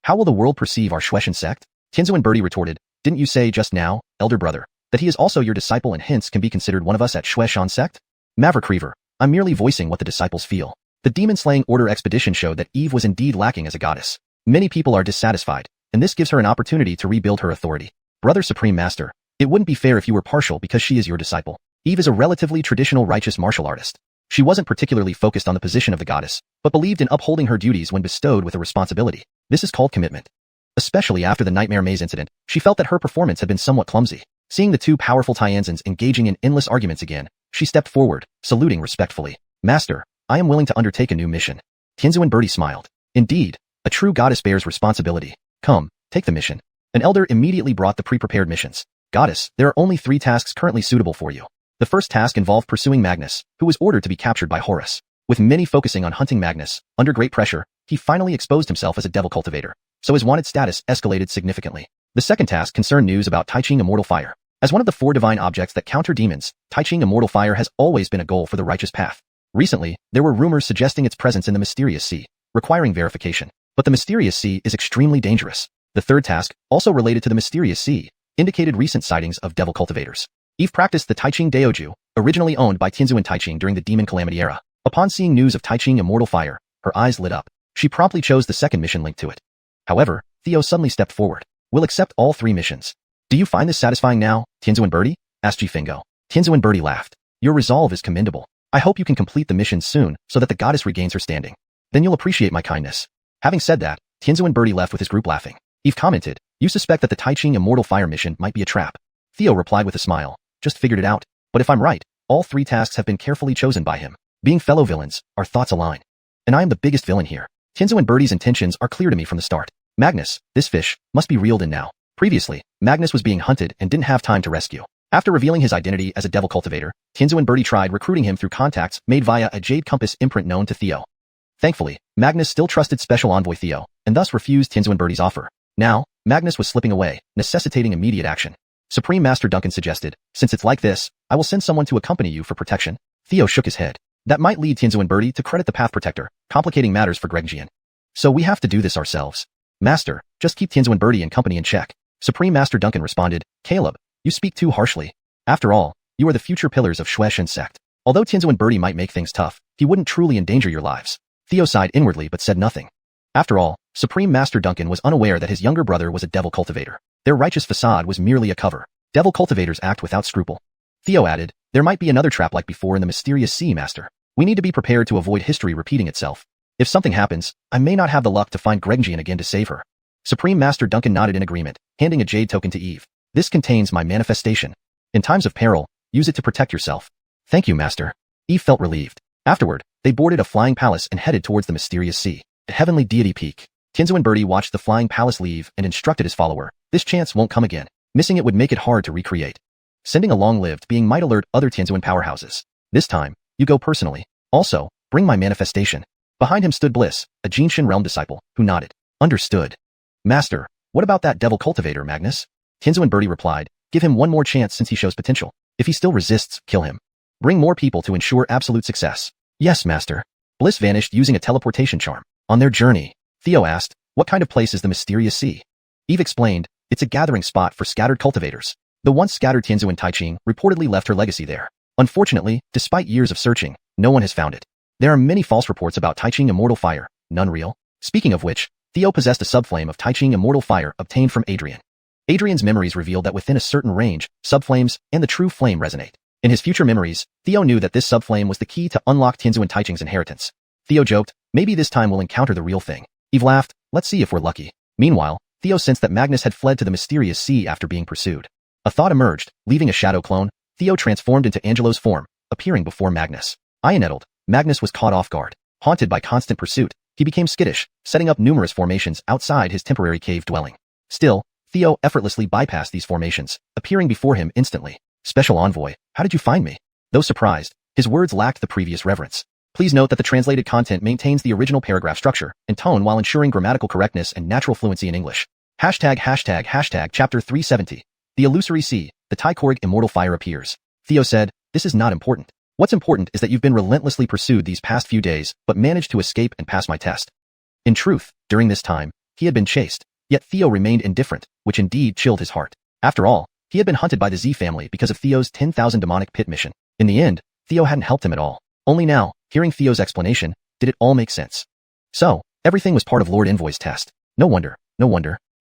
How will the world perceive our Shueshan sect? Tianzuan Birdie retorted, didn't you say just now, elder brother, that he is also your disciple and hence can be considered one of us at Shueshan sect? Maverick Reaver, I'm merely voicing what the disciples feel. The demon-slaying order expedition showed that Eve was indeed lacking as a goddess. Many people are dissatisfied, and this gives her an opportunity to rebuild her authority. Brother Supreme Master, it wouldn't be fair if you were partial because she is your disciple. Eve is a relatively traditional righteous martial artist. She wasn't particularly focused on the position of the goddess, but believed in upholding her duties when bestowed with a responsibility. This is called commitment. Especially after the Nightmare Maze incident, she felt that her performance had been somewhat clumsy. Seeing the two powerful Tianzans engaging in endless arguments again, she stepped forward, saluting respectfully. Master, I am willing to undertake a new mission. Tianzuan Birdie smiled. Indeed, a true goddess bears responsibility. Come, take the mission. An elder immediately brought the pre-prepared missions. Goddess, there are only 3 tasks currently suitable for you. The first task involved pursuing Magnus, who was ordered to be captured by Horus. With many focusing on hunting Magnus, under great pressure, he finally exposed himself as a devil cultivator, so his wanted status escalated significantly. The second task concerned news about Taiching Immortal Fire. As one of the 4 divine objects that counter demons, Taiching Immortal Fire has always been a goal for the righteous path. Recently, there were rumors suggesting its presence in the mysterious sea, requiring verification. But the mysterious sea is extremely dangerous. The third task, also related to the mysterious sea, indicated recent sightings of devil cultivators. Eve practiced the Taiching Daoju, originally owned by Tianzuan Taiching during the Demon Calamity era. Upon seeing news of Taiching Immortal Fire, her eyes lit up. She promptly chose the second mission linked to it. However, Theo suddenly stepped forward. We'll accept all 3 missions. Do you find this satisfying now, Tianzuan Birdie? Asked Jifingo. Tianzuan Birdie laughed. Your resolve is commendable. I hope you can complete the mission soon so that the goddess regains her standing. Then you'll appreciate my kindness. Having said that, Tianzuan Birdie left with his group laughing. Eve commented, you suspect that the Taiching Immortal Fire mission might be a trap. Theo replied with a smile, just figured it out. But if I'm right, all 3 tasks have been carefully chosen by him. Being fellow villains, our thoughts align. And I am the biggest villain here. Tianzuan Birdie's intentions are clear to me from the start. Magnus, this fish, must be reeled in now. Previously, Magnus was being hunted and didn't have time to rescue. After revealing his identity as a devil cultivator, Tianzuan Birdie tried recruiting him through contacts made via a Jade Compass imprint known to Theo. Thankfully, Magnus still trusted Special Envoy Theo, and thus refused Tianzuan Birdie's offer. Now, Magnus was slipping away, necessitating immediate action. Supreme Master Duncan suggested, since it's like this, I will send someone to accompany you for protection. Theo shook his head. That might lead Tianzuan Birdie to credit the Path Protector, complicating matters for Gregjian. So we have to do this ourselves. Master, just keep Tianzuan Birdie and company in check. Supreme Master Duncan responded, Caleb, you speak too harshly. After all, you are the future pillars of Shueishan sect. Although Tianzuan Birdie might make things tough, he wouldn't truly endanger your lives. Theo sighed inwardly but said nothing. After all, Supreme Master Duncan was unaware that his younger brother was a devil cultivator. Their righteous facade was merely a cover. Devil cultivators act without scruple. Theo added, there might be another trap like before in the mysterious sea, Master. We need to be prepared to avoid history repeating itself. If something happens, I may not have the luck to find Gregjian again to save her. Supreme Master Duncan nodded in agreement, handing a jade token to Eve. This contains my manifestation. In times of peril, use it to protect yourself. Thank you, Master. Eve felt relieved. Afterward, they boarded a flying palace and headed towards the mysterious sea. The heavenly deity peak. Tianzuan Birdie watched the flying palace leave and instructed his follower, this chance won't come again. Missing it would make it hard to recreate. Sending a long-lived being might alert other Tianzuan powerhouses. This time, you go personally. Also, bring my manifestation. Behind him stood Bliss, a Jinshin realm disciple, who nodded. Understood. Master, what about that devil cultivator, Magnus? Tianzuan Birdie replied, give him one more chance since he shows potential. If he still resists, kill him. Bring more people to ensure absolute success. Yes, Master. Bliss vanished using a teleportation charm. On their journey, Theo asked, what kind of place is the mysterious sea? Eve explained, it's a gathering spot for scattered cultivators. The once scattered Tianzuan Taiching reportedly left her legacy there. Unfortunately, despite years of searching, no one has found it. There are many false reports about Taiching Immortal Fire, none real. Speaking of which, Theo possessed a subflame of Taiching Immortal Fire obtained from Adrian. Adrian's memories revealed that within a certain range, subflames and the true flame resonate. In his future memories, Theo knew that this subflame was the key to unlock Tianzuan Taiching's inheritance. Theo joked, maybe this time we'll encounter the real thing. Eve laughed, let's see if we're lucky. Meanwhile, Theo sensed that Magnus had fled to the mysterious sea after being pursued. A thought emerged, leaving a shadow clone. Theo transformed into Angelo's form, appearing before Magnus. Ionettled, Magnus was caught off guard. Haunted by constant pursuit, he became skittish, setting up numerous formations outside his temporary cave dwelling. Still, Theo effortlessly bypassed these formations, appearing before him instantly. Special Envoy, how did you find me? Though surprised, his words lacked the previous reverence. Please note that the translated content maintains the original paragraph structure and tone while ensuring grammatical correctness and natural fluency in English. Chapter 370. The Illusory Sea, the Taichoric Immortal Fire appears. Theo said, this is not important. What's important is that you've been relentlessly pursued these past few days, but managed to escape and pass my test. In truth, during this time, he had been chased, yet Theo remained indifferent, which indeed chilled his heart. After all, he had been hunted by the Z family because of Theo's 10,000 demonic pit mission. In the end, Theo hadn't helped him at all. Only now, hearing Theo's explanation, did it all make sense. So, everything was part of Lord Envoy's test. No wonder.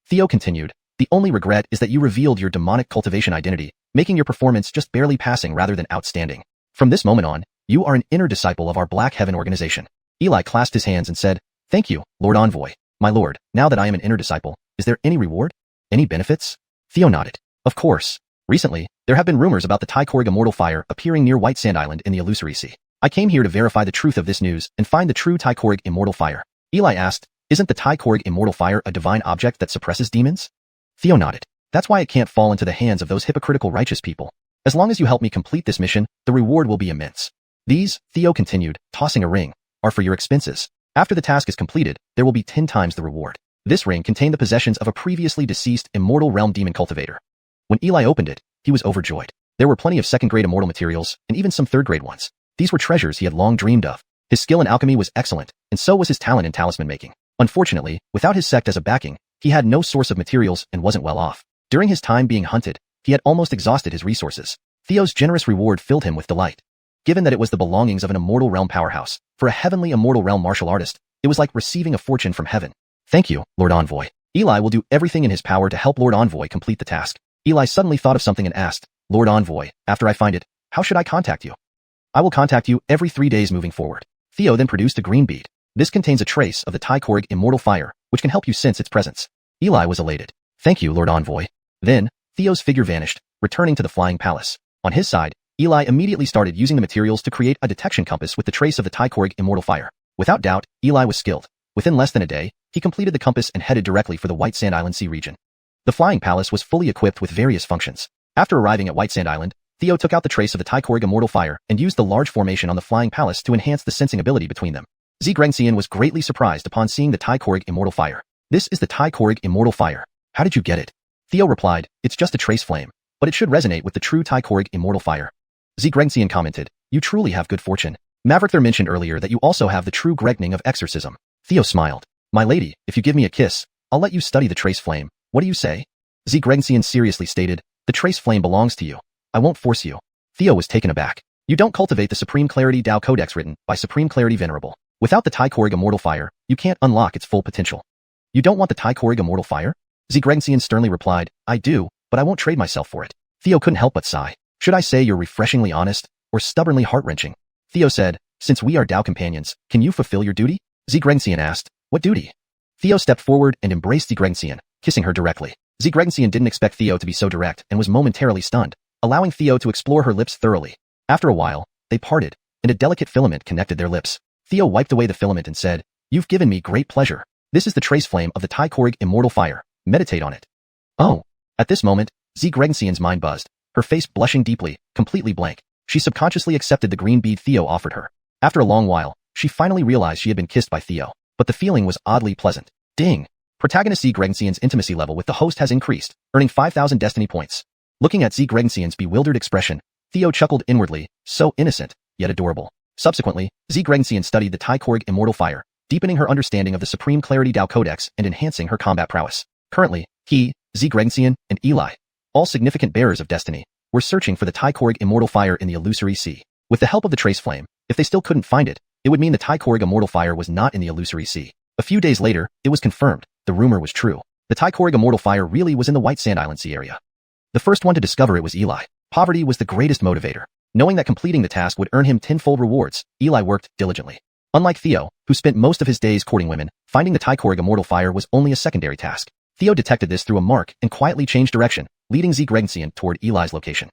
Theo continued, the only regret is that you revealed your demonic cultivation identity, making your performance just barely passing rather than outstanding. From this moment on, you are an inner disciple of our Black Heaven organization. Eli clasped his hands and said, thank you, Lord Envoy. My lord, now that I am an inner disciple, is there any reward? Any benefits? Theo nodded. Of course. Recently, there have been rumors about the Taichoric Immortal Fire appearing near White Sand Island in the Illusory Sea. I came here to verify the truth of this news and find the true Taichoric Immortal Fire. Eli asked, isn't the Taichoric Immortal Fire a divine object that suppresses demons? Theo nodded. That's why it can't fall into the hands of those hypocritical righteous people. As long as you help me complete this mission, the reward will be immense. These, Theo continued, tossing a ring, are for your expenses. After the task is completed, there will be 10 times the reward. This ring contained the possessions of a previously deceased immortal realm demon cultivator. When Eli opened it, he was overjoyed. There were plenty of second-grade immortal materials, and even some third-grade ones. These were treasures he had long dreamed of. His skill in alchemy was excellent, and so was his talent in talisman making. Unfortunately, without his sect as a backing, he had no source of materials and wasn't well off. During his time being hunted, he had almost exhausted his resources. Theo's generous reward filled him with delight. Given that it was the belongings of an immortal realm powerhouse, for a heavenly immortal realm martial artist, it was like receiving a fortune from heaven. Thank you, Lord Envoy. Eli will do everything in his power to help Lord Envoy complete the task. Eli suddenly thought of something and asked, Lord Envoy, after I find it, how should I contact you? I will contact you every 3 days moving forward. Theo then produced a green bead. This contains a trace of the Tychorig immortal fire, which can help you sense its presence. Eli was elated. Thank you, Lord Envoy. Then, Theo's figure vanished, returning to the flying palace. On his side, Eli immediately started using the materials to create a detection compass with the trace of the Tychorig immortal fire. Without doubt, Eli was skilled. Within less than a day, he completed the compass and headed directly for the White Sand Island Sea region. The flying palace was fully equipped with various functions. After arriving at White Sand Island, Theo took out the trace of the Tychorig immortal fire and used the large formation on the flying palace to enhance the sensing ability between them. Zigrencian was greatly surprised upon seeing the Tychorig immortal fire. This is the Tychorig immortal fire. How did you get it? Theo replied, it's just a trace flame, but it should resonate with the true Tychorig immortal fire. Zigrencian commented, you truly have good fortune. Maverick mentioned earlier that you also have the true Gregning of exorcism. Theo smiled. My lady, if you give me a kiss, I'll let you study the trace flame. What do you say? Zigrencian seriously stated, the trace flame belongs to you. I won't force you. Theo was taken aback. You don't cultivate the Supreme Clarity Tao Codex written by Supreme Clarity Venerable. Without the Tychorig immortal fire, you can't unlock its full potential. You don't want the Tychorig immortal fire? Zigrencian sternly replied, I do, but I won't trade myself for it. Theo couldn't help but sigh. Should I say you're refreshingly honest, or stubbornly heart-wrenching? Theo said, since we are Tao companions, can you fulfill your duty? Zigrencian asked, what duty? Theo stepped forward and embraced Zigrencian, kissing her directly. Zigrencian didn't expect Theo to be so direct and was momentarily stunned, allowing Theo to explore her lips thoroughly. After a while, they parted, and a delicate filament connected their lips. Theo wiped away the filament and said, you've given me great pleasure. This is the trace flame of the Tychorig immortal fire. Meditate on it. Oh. At this moment, Zigrencian's mind buzzed, her face blushing deeply, completely blank. She subconsciously accepted the green bead Theo offered her. After a long while, she finally realized she had been kissed by Theo, but the feeling was oddly pleasant. Ding! Protagonist Zigrencian's intimacy level with the host has increased, earning 5,000 destiny points. Looking at Zigrencian's bewildered expression, Theo chuckled inwardly, so innocent, yet adorable. Subsequently, Zigrencian studied the Tychorig immortal fire, deepening her understanding of the Supreme Clarity Tao Codex and enhancing her combat prowess. Currently, he, Zigrencian, and Eli, all significant bearers of destiny, were searching for the Tychorig immortal fire in the illusory sea. With the help of the trace flame, if they still couldn't find it, it would mean the Tychorig immortal fire was not in the illusory sea. A few days later, it was confirmed. The rumor was true. The Tychorig immortal fire really was in the White Sand Island Sea area. The first one to discover it was Eli. Poverty was the greatest motivator. Knowing that completing the task would earn him tenfold rewards, Eli worked diligently. Unlike Theo, who spent most of his days courting women, finding the Tychorig immortal fire was only a secondary task. Theo detected this through a mark and quietly changed direction, leading Zigrencian toward Eli's location.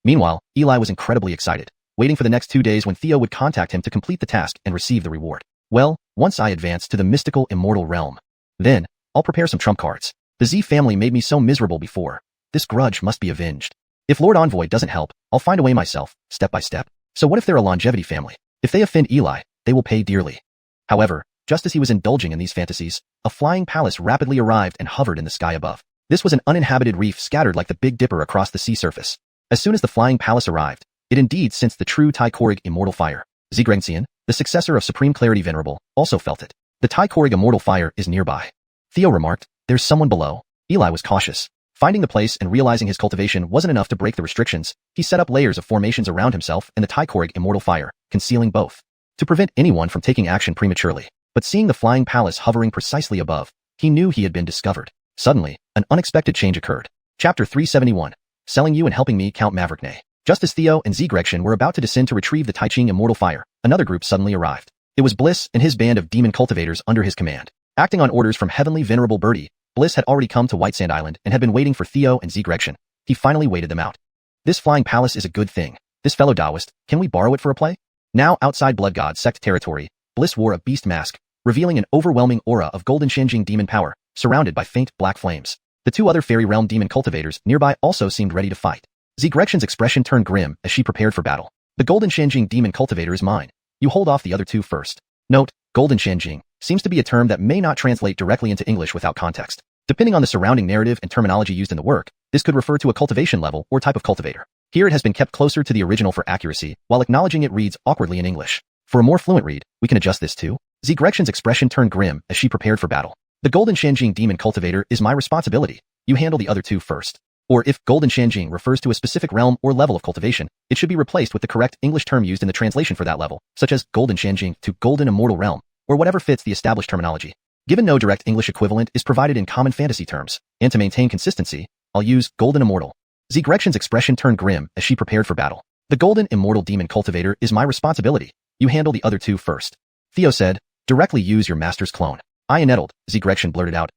Meanwhile, Eli was incredibly excited, waiting for the next 2 days when Theo would contact him to complete the task and receive the reward. Well, once I advance to the mystical immortal realm, then, I'll prepare some trump cards. The Z family made me so miserable before. This grudge must be avenged. If Lord Envoy doesn't help, I'll find a way myself, step by step. So what if they're a longevity family? If they offend Eli, they will pay dearly. However, just as he was indulging in these fantasies, a flying palace rapidly arrived and hovered in the sky above. This was an uninhabited reef scattered like the Big Dipper across the sea surface. As soon as the flying palace arrived, it indeed sensed the true Tychorig immortal fire. Zigrencian, the successor of Supreme Clarity Venerable, also felt it. The Tychorig immortal fire is nearby. Theo remarked, there's someone below. Eli was cautious. Finding the place and realizing his cultivation wasn't enough to break the restrictions, he set up layers of formations around himself and the Tychorig immortal fire, concealing both, to prevent anyone from taking action prematurely. But seeing the flying palace hovering precisely above, he knew he had been discovered. Suddenly, an unexpected change occurred. Chapter 371. Selling you and helping me, Count Maverick. Just as Theo and Zigrection were about to descend to retrieve the Taiching immortal fire, another group suddenly arrived. It was Bliss and his band of demon cultivators under his command. Acting on orders from Heavenly Venerable Birdie, Bliss had already come to White Sand Island and had been waiting for Theo and Zigrection. He finally waited them out. This flying palace is a good thing. This fellow Taoist, can we borrow it for a play? Now outside Blood God sect territory, Bliss wore a beast mask, revealing an overwhelming aura of golden Shenjing demon power, surrounded by faint black flames. The 2 other fairy realm demon cultivators nearby also seemed ready to fight. Gretchen's expression turned grim as she prepared for battle. The Golden Shanjing Demon Cultivator is mine. You hold off the other two first. Note, Golden Shanjing seems to be a term that may not translate directly into English without context. Depending on the surrounding narrative and terminology used in the work, this could refer to a cultivation level or type of cultivator. Here it has been kept closer to the original for accuracy, while acknowledging it reads awkwardly in English. For a more fluent read, we can adjust this too. Gretchen's expression turned grim as she prepared for battle. The Golden Shanjing Demon Cultivator is my responsibility. You handle the other two first. Or if Golden Shanjing refers to a specific realm or level of cultivation, it should be replaced with the correct English term used in the translation for that level, such as Golden Shanjing to Golden Immortal Realm, or whatever fits the established terminology. Given no direct English equivalent is provided in common fantasy terms, and to maintain consistency, I'll use Golden Immortal. Gretchen's expression turned grim as she prepared for battle. The Golden Immortal Demon Cultivator is my responsibility. You handle the other two first. Theo said, directly use your master's clone. I nettled, Gretchen blurted out,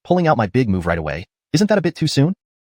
pulling out my big move right away. Isn't that a bit too soon?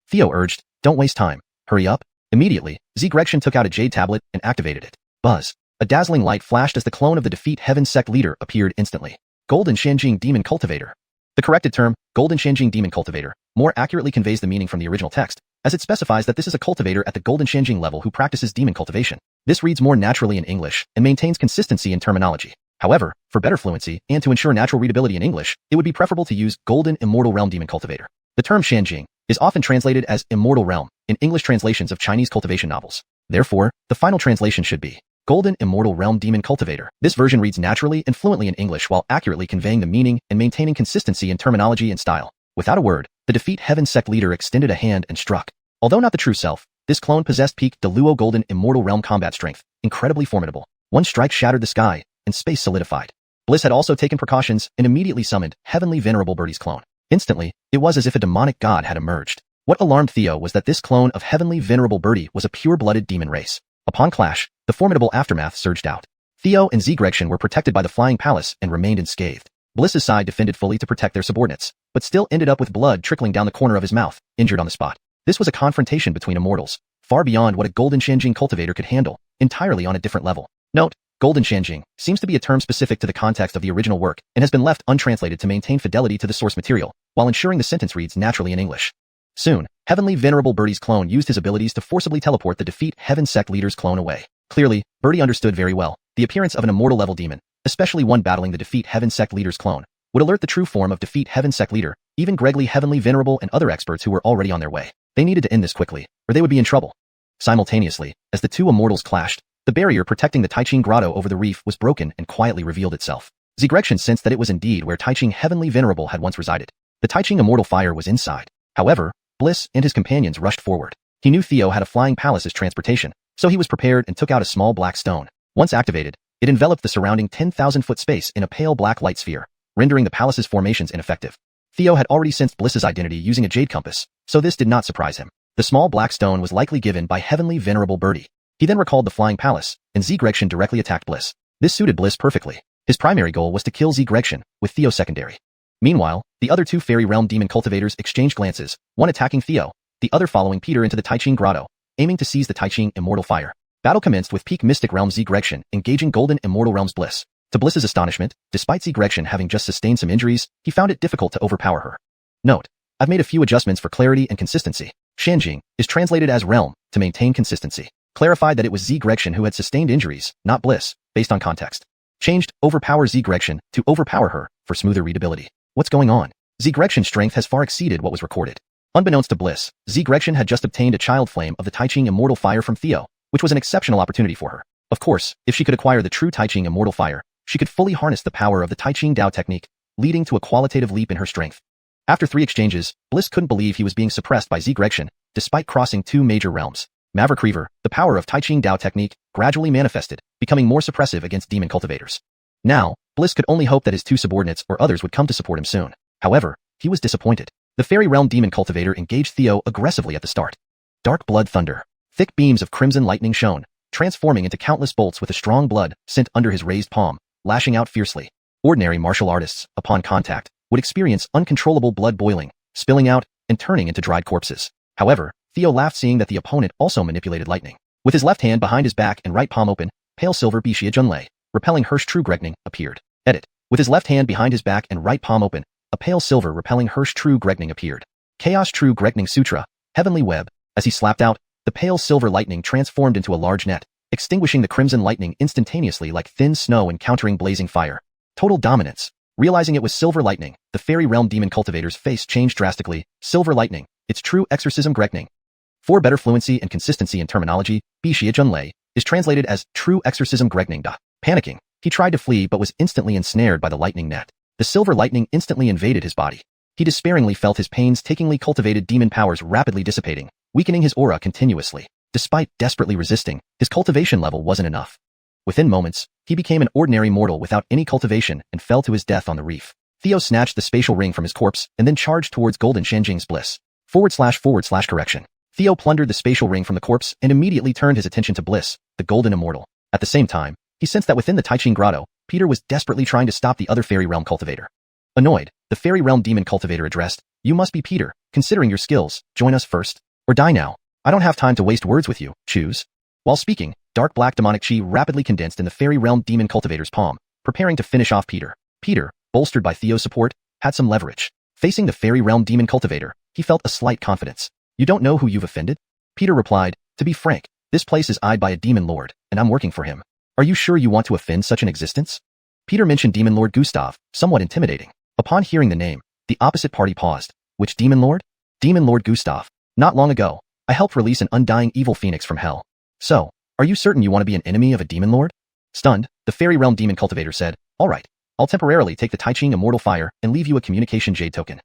Theo urged, don't waste time. Hurry up. Immediately, Gretchen took out a jade tablet and activated it. Buzz. A dazzling light flashed as the clone of the Defeat Heaven Sect leader appeared instantly. Golden Shanjing Demon Cultivator. The corrected term, Golden Shanjing Demon Cultivator, more accurately conveys the meaning from the original text, as it specifies that this is a cultivator at the Golden Shanjing level who practices demon cultivation. This reads more naturally in English and maintains consistency in terminology. However, for better fluency and to ensure natural readability in English, it would be preferable to use Golden Immortal Realm Demon Cultivator. The term Shanjing is often translated as Immortal Realm in English translations of Chinese cultivation novels. Therefore, the final translation should be Golden Immortal Realm Demon Cultivator. This version reads naturally and fluently in English while accurately conveying the meaning and maintaining consistency in terminology and style. Without a word, the Defeat Heaven Sect leader extended a hand and struck. Although not the true self, this clone possessed peak Deluo Golden Immortal Realm combat strength, incredibly formidable. One strike shattered the sky, and space solidified. Bliss had also taken precautions and immediately summoned Heavenly Venerable Birdie's clone. Instantly, it was as if a demonic god had emerged. What alarmed Theo was that this clone of Heavenly Venerable Birdie was a pure-blooded demon race. Upon clash, the formidable aftermath surged out. Theo and Gretchen were protected by the Flying Palace and remained unscathed. Bliss's side defended fully to protect their subordinates, but still ended up with blood trickling down the corner of his mouth, injured on the spot. This was a confrontation between immortals, far beyond what a Golden Shanjing cultivator could handle, entirely on a different level. Note, Golden Shanjing seems to be a term specific to the context of the original work and has been left untranslated to maintain fidelity to the source material, while ensuring the sentence reads naturally in English. Soon, Heavenly Venerable Birdie's clone used his abilities to forcibly teleport the Defeat Heaven Sect leader's clone away. Clearly, Birdie understood very well the appearance of an immortal level demon, especially one battling the Defeat Heaven Sect leader's clone, would alert the true form of Defeat Heaven Sect leader, even Gregly Heavenly Venerable and other experts who were already on their way. They needed to end this quickly, or they would be in trouble. Simultaneously, as the two immortals clashed, the barrier protecting the Taiching Grotto over the reef was broken and quietly revealed itself. Gretchen sensed that it was indeed where Taiching Heavenly Venerable had once resided. The Taiching Immortal Fire was inside. However, Bliss and his companions rushed forward. He knew Theo had a flying palace as transportation, so he was prepared and took out a small black stone. Once activated, it enveloped the surrounding 10,000-foot space in a pale black light sphere, rendering the palace's formations ineffective. Theo had already sensed Bliss's identity using a jade compass, so this did not surprise him. The small black stone was likely given by Heavenly Venerable Birdie. He then recalled the Flying Palace, and Gretchen directly attacked Bliss. This suited Bliss perfectly. His primary goal was to kill Gretchen, with Theo secondary. Meanwhile, the other two Fairy Realm Demon Cultivators exchanged glances, one attacking Theo, the other following Peter into the Taiching Grotto, aiming to seize the Taiching Immortal Fire. Battle commenced with peak Mystic Realm Gretchen engaging Golden Immortal Realm's Bliss. To Bliss's astonishment, despite Gretchen having just sustained some injuries, he found it difficult to overpower her. Note, I've made a few adjustments for clarity and consistency. Shanjing is translated as realm to maintain consistency. Clarified that it was Gretchen who had sustained injuries, not Bliss, based on context. Changed overpower Gretchen to overpower her for smoother readability. What's going on? Gretchen's strength has far exceeded what was recorded. Unbeknownst to Bliss, Gretchen had just obtained a child flame of the Taiching Immortal Fire from Theo, which was an exceptional opportunity for her. Of course, if she could acquire the true Taiching Immortal Fire, she could fully harness the power of the Taiching Dao technique, leading to a qualitative leap in her strength. After 3 exchanges, Bliss couldn't believe he was being suppressed by Gretchen, despite crossing 2 major realms. Maverick Reaver, the power of Taiching Dao technique, gradually manifested, becoming more suppressive against demon cultivators. Now, Bliss could only hope that his 2 subordinates or others would come to support him soon. However, he was disappointed. The Fairy Realm Demon Cultivator engaged Theo aggressively at the start. Dark Blood Thunder. Thick beams of crimson lightning shone, transforming into countless bolts with a strong blood sent under his raised palm, lashing out fiercely. Ordinary martial artists, upon contact, would experience uncontrollable blood boiling, spilling out, and turning into dried corpses. However, Theo laughed seeing that the opponent also manipulated lightning. With his left hand behind his back and right palm open, pale silver Bixia Junlei, repelling Hirsch True Gregning, appeared. Edit. With his left hand behind his back and right palm open, a pale silver repelling Hirsch True Gregning appeared. Chaos True Gregning Sutra, Heavenly Web. As he slapped out, the pale silver lightning transformed into a large net, extinguishing the crimson lightning instantaneously like thin snow and countering blazing fire. Total dominance. Realizing it was silver lightning, the fairy realm demon cultivator's face changed drastically. Silver lightning, its true exorcism Grekning. For better fluency and consistency in terminology, Bixie Junlei is translated as true exorcism Grekning. Panicking, he tried to flee but was instantly ensnared by the lightning net. The silver lightning instantly invaded his body. He despairingly felt his painstakingly cultivated demon powers rapidly dissipating, weakening his aura continuously. Despite desperately resisting, his cultivation level wasn't enough. Within moments, he became an ordinary mortal without any cultivation and fell to his death on the reef. Theo snatched the spatial ring from his corpse and then charged towards Golden Shanjing's Bliss. / correction. Theo plundered the spatial ring from the corpse and immediately turned his attention to Bliss, the golden immortal. At the same time, he sensed that within the Taiching Grotto, Peter was desperately trying to stop the other fairy realm cultivator. Annoyed, the fairy realm demon cultivator addressed, "You must be Peter, considering your skills, join us first, or die now. I don't have time to waste words with you, choose." While speaking, dark black demonic chi rapidly condensed in the fairy realm demon cultivator's palm, preparing to finish off Peter. Peter, bolstered by Theo's support, had some leverage. Facing the fairy realm demon cultivator, he felt a slight confidence. "You don't know who you've offended?" Peter replied, "To be frank, this place is eyed by a demon lord, and I'm working for him. Are you sure you want to offend such an existence?" Peter mentioned Demon Lord Gustav, somewhat intimidating. Upon hearing the name, the opposite party paused. "Which demon lord?" "Demon Lord Gustav. Not long ago, I helped release an undying evil phoenix from hell. So, are you certain you want to be an enemy of a demon lord?" Stunned, the fairy realm demon cultivator said, "All right, I'll temporarily take the Taiching immortal fire and leave you a communication jade token.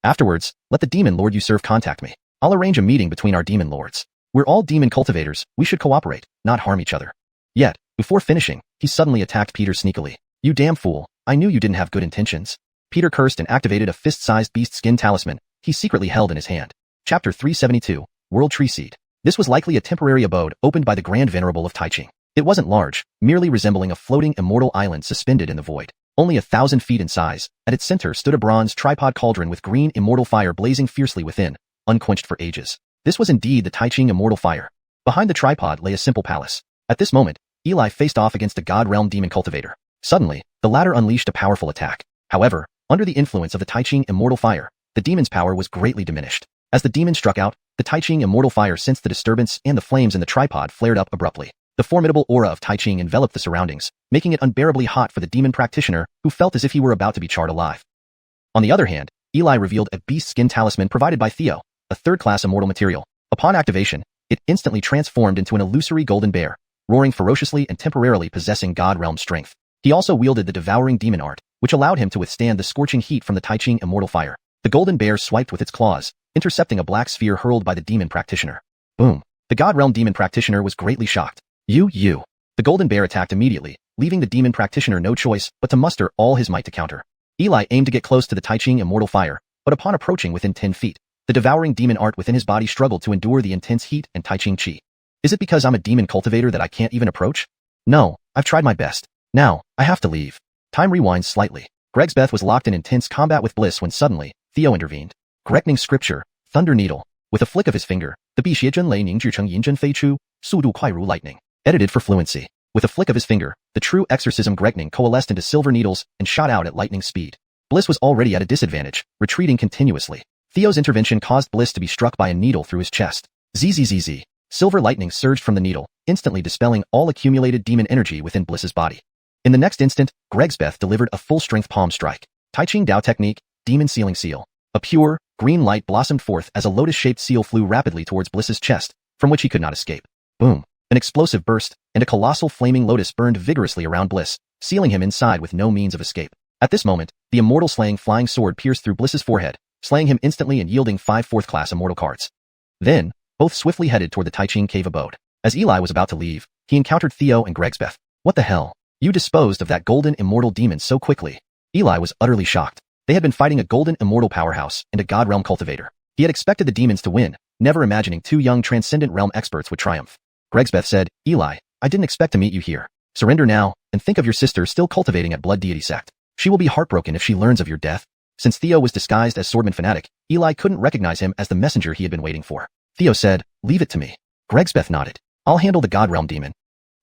Afterwards, let the demon lord you serve contact me. I'll arrange a meeting between our demon lords. We're all demon cultivators, we should cooperate, not harm each other." Yet, before finishing, he suddenly attacked Peter sneakily. "You damn fool, I knew you didn't have good intentions." Peter cursed and activated a fist-sized beast skin talisman he secretly held in his hand. Chapter 372, World Tree Seed. This was likely a temporary abode opened by the Grand Venerable of Taiching. It wasn't large, merely resembling a floating immortal island suspended in the void. Only 1,000 feet in size, at its center stood a bronze tripod cauldron with green immortal fire blazing fiercely within, unquenched for ages. This was indeed the Taiching immortal fire. Behind the tripod lay a simple palace. At this moment, Eli faced off against the God Realm demon cultivator. Suddenly, the latter unleashed a powerful attack. However, under the influence of the Taiching immortal fire, the demon's power was greatly diminished. As the demon struck out, the Taiching immortal fire sensed the disturbance and the flames in the tripod flared up abruptly. The formidable aura of Taiching enveloped the surroundings, making it unbearably hot for the demon practitioner, who felt as if he were about to be charred alive. On the other hand, Eli revealed a beast skin talisman provided by Theo, a third-class immortal material. Upon activation, it instantly transformed into an illusory golden bear, roaring ferociously and temporarily possessing God Realm strength. He also wielded the devouring demon art, which allowed him to withstand the scorching heat from the Taiching immortal fire. The golden bear swiped with its claws, intercepting a black sphere hurled by the demon practitioner. Boom! The God Realm demon practitioner was greatly shocked. You! The golden bear attacked immediately, leaving the demon practitioner no choice but to muster all his might to counter. Eli aimed to get close to the Taiching immortal fire, but upon approaching within 10 feet, the devouring demon art within his body struggled to endure the intense heat and Taiching chi. Is it because I'm a demon cultivator that I can't even approach? No, I've tried my best. Now, I have to leave. Time rewinds slightly. Gregsbeth was locked in intense combat with Bliss when suddenly, Theo intervened. Grekning scripture, Thunder Needle. With a flick of his finger, the Bixie Junlei Ningzhicheng Yinzhen Fei Chu, Sudu Kuairu Lightning. Edited for fluency. With a flick of his finger, the true exorcism Grekning coalesced into silver needles and shot out at lightning speed. Bliss was already at a disadvantage, retreating continuously. Theo's intervention caused Bliss to be struck by a needle through his chest. Zzz. Silver lightning surged from the needle, instantly dispelling all accumulated demon energy within Bliss's body. In the next instant, Gregsbeth delivered a full-strength palm strike. Taiching Dao technique, Demon Sealing Seal. A pure, green light blossomed forth as a lotus-shaped seal flew rapidly towards Bliss's chest, from which he could not escape. Boom! An explosive burst, and a colossal flaming lotus burned vigorously around Bliss, sealing him inside with no means of escape. At this moment, the immortal slaying flying sword pierced through Bliss's forehead, slaying him instantly and yielding 5 4th-class immortal cards. Then, both swiftly headed toward the Taiching cave abode. As Eli was about to leave, he encountered Theo and Gregsbeth. What the hell? You disposed of that golden immortal demon so quickly. Eli was utterly shocked. They had been fighting a golden immortal powerhouse and a God Realm cultivator. He had expected the demons to win, never imagining 2 young transcendent realm experts would triumph. Gregsbeth said, Eli, I didn't expect to meet you here. Surrender now, and think of your sister still cultivating at Blood Deity Sect. She will be heartbroken if she learns of your death. Since Theo was disguised as Swordman Fanatic, Eli couldn't recognize him as the messenger he had been waiting for. Theo said, leave it to me. Gregsbeth nodded. I'll handle the God Realm demon.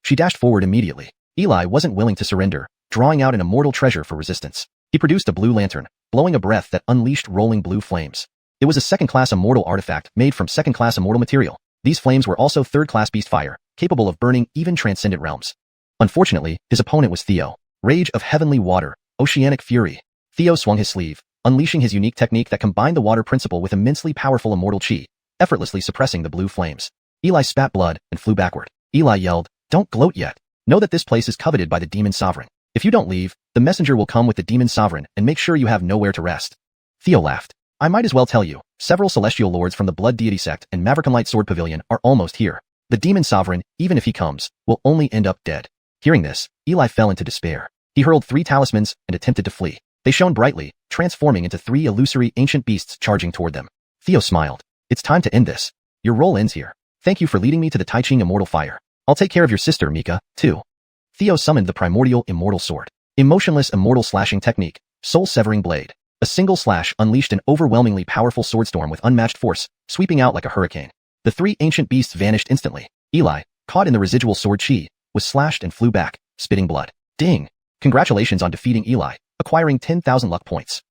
She dashed forward immediately. Eli wasn't willing to surrender, drawing out an immortal treasure for resistance. He produced a blue lantern, blowing a breath that unleashed rolling blue flames. It was a second-class immortal artifact made from second-class immortal material. These flames were also third-class beast fire, capable of burning even transcendent realms. Unfortunately, his opponent was Theo. Rage of heavenly water, oceanic fury. Theo swung his sleeve, unleashing his unique technique that combined the water principle with immensely powerful immortal chi, effortlessly suppressing the blue flames. Eli spat blood and flew backward. Eli yelled, "Don't gloat yet. Know that this place is coveted by the demon sovereign. If you don't leave, the messenger will come with the demon sovereign and make sure you have nowhere to rest." Theo laughed. "I might as well tell you, several celestial lords from the Blood Deity sect and Mavericklight Sword Pavilion are almost here. The demon sovereign, even if he comes, will only end up dead." Hearing this, Eli fell into despair. He hurled 3 talismans and attempted to flee. They shone brightly, transforming into 3 illusory ancient beasts charging toward them. Theo smiled. "It's time to end this. Your role ends here. Thank you for leading me to the Taiching Immortal Fire. I'll take care of your sister, Mika, too." Theo summoned the primordial immortal sword. Emotionless immortal slashing technique, soul-severing blade. A single slash unleashed an overwhelmingly powerful swordstorm with unmatched force, sweeping out like a hurricane. The 3 ancient beasts vanished instantly. Eli, caught in the residual sword chi, was slashed and flew back, spitting blood. Ding! Congratulations on defeating Eli, acquiring 10,000 luck points.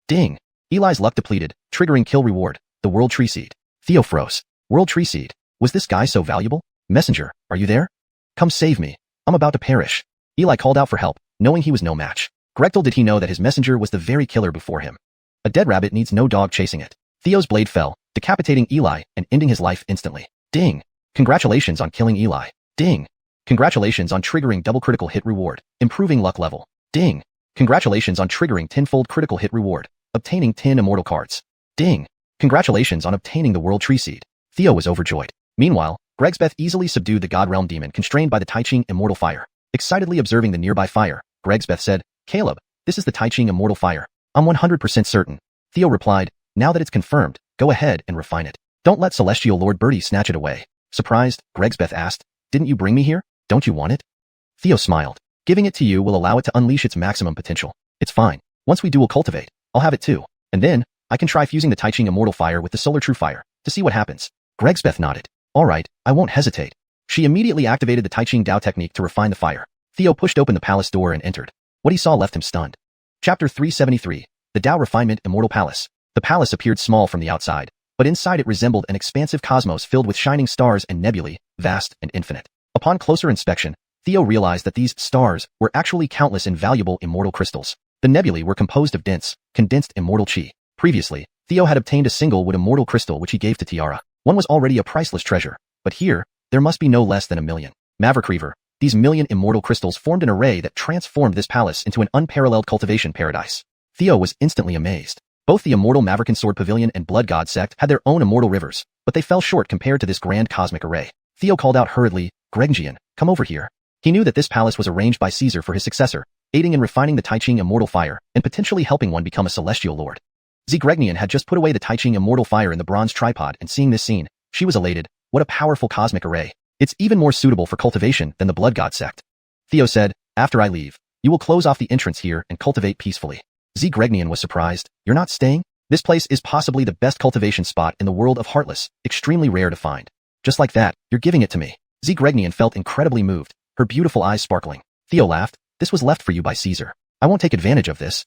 Ding! Eli's luck depleted, triggering kill reward, the World Tree Seed. Theo froze. World Tree Seed? Was this guy so valuable? Messenger, are you there? Come save me. I'm about to perish. Eli called out for help, knowing he was no match. Grechtel did he know that his messenger was the very killer before him. A dead rabbit needs no dog chasing it. Theo's blade fell, decapitating Eli and ending his life instantly. Ding! Congratulations on killing Eli. Ding! Congratulations on triggering double critical hit reward, improving luck level. Ding! Congratulations on triggering 10-fold critical hit reward, obtaining 10 immortal cards. Ding! Congratulations on obtaining the World Tree Seed. Theo was overjoyed. Meanwhile, Gregsbeth easily subdued the God Realm demon constrained by the Taiching Immortal Fire. Excitedly observing the nearby fire, Gregsbeth said, "Caleb, this is the Taiching Immortal Fire. I'm 100% certain." Theo replied, "Now that it's confirmed, go ahead and refine it. Don't let Celestial Lord Birdie snatch it away." Surprised, Gregsbeth asked, "Didn't you bring me here? Don't you want it?" Theo smiled. "Giving it to you will allow it to unleash its maximum potential. It's fine. Once we dual cultivate, I'll have it too. And then, I can try fusing the Taiching Immortal Fire with the Solar True Fire, to see what happens." Gregsbeth nodded. "All right, I won't hesitate." She immediately activated the Taiching Dao technique to refine the fire. Theo pushed open the palace door and entered. What he saw left him stunned. Chapter 373, The Dao Refinement Immortal Palace. The palace appeared small from the outside, but inside it resembled an expansive cosmos filled with shining stars and nebulae, vast and infinite. Upon closer inspection, Theo realized that these stars were actually countless invaluable immortal crystals. The nebulae were composed of dense, condensed immortal chi. Previously, Theo had obtained a single wood immortal crystal which he gave to Tiara. One was already a priceless treasure, but here, there must be no less than 1,000,000. Maverick Reaver, these 1,000,000 immortal crystals formed an array that transformed this palace into an unparalleled cultivation paradise. Theo was instantly amazed. Both the immortal Maverick Sword Pavilion and Blood God sect had their own immortal rivers, but they fell short compared to this grand cosmic array. Theo called out hurriedly, "Greggian, come over here." He knew that this palace was arranged by Caesar for his successor, aiding in refining the Taiching Immortal Fire and potentially helping one become a celestial lord. Greggian had just put away the Taiching Immortal Fire in the bronze tripod, and seeing this scene, she was elated. What a powerful cosmic array. It's even more suitable for cultivation than the Blood God sect. Theo said, "After I leave, you will close off the entrance here and cultivate peacefully." Greggian was surprised. "You're not staying? This place is possibly the best cultivation spot in the world of Heartless, extremely rare to find. Just like that, you're giving it to me." Greggian felt incredibly moved, her beautiful eyes sparkling. Theo laughed, "This was left for you by Caesar. I won't take advantage of this."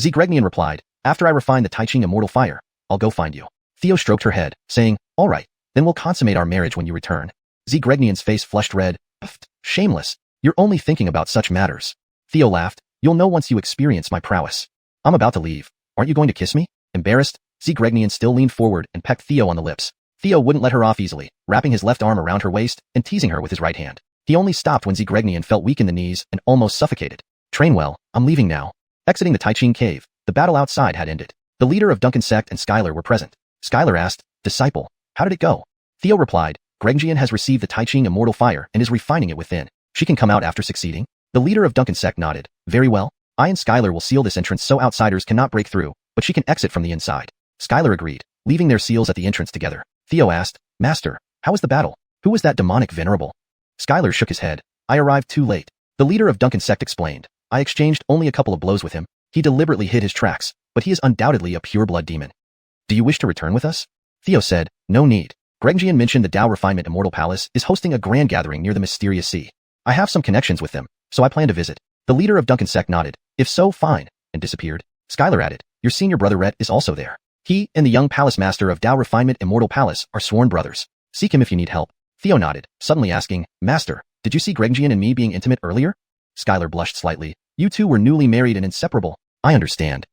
Greggian replied, "After I refine the Taiching Immortal Fire, I'll go find you." Theo stroked her head, saying, "All right, then we'll consummate our marriage when you return." Greggian's face flushed red. "Pfft, shameless. You're only thinking about such matters." Theo laughed, "You'll know once you experience my prowess." "I'm about to leave. Aren't you going to kiss me?" Embarrassed, Greggian still leaned forward and pecked Theo on the lips. Theo wouldn't let her off easily, wrapping his left arm around her waist and teasing her with his right hand. He only stopped when Greggian felt weak in the knees and almost suffocated. "Train well, I'm leaving now." Exiting the Taiching cave, the battle outside had ended. The leader of Duncan's sect and Skylar were present. Skylar asked, "Disciple, how did it go?" Theo replied, "Greggian has received the Taiching Immortal Fire and is refining it within. She can come out after succeeding." The leader of Duncan's sect nodded. "Very well. I and Skylar will seal this entrance so outsiders cannot break through, but she can exit from the inside." Skylar agreed, leaving their seals at the entrance together. Theo asked, "Master, how was the battle? Who was that demonic venerable?" Skylar shook his head. "I arrived too late." The leader of Duncan's sect explained, "I exchanged only a couple of blows with him. He deliberately hid his tracks, but he is undoubtedly a pure-blood demon." "Do you wish to return with us?" Theo said, "No need. Greggian mentioned the Dao Refinement Immortal Palace is hosting a grand gathering near the Mysterious Sea. I have some connections with them, so I plan to visit." The leader of Duncan's sect nodded, "If so, fine," and disappeared. Skylar added, "Your senior brother Rhett is also there. He and the young palace master of Dao Refinement Immortal Palace are sworn brothers." Seek him if you need help. Theo nodded, suddenly asking, Master, did you see Greggian and me being intimate earlier? Skylar blushed slightly. You two were newly married and inseparable. I understand.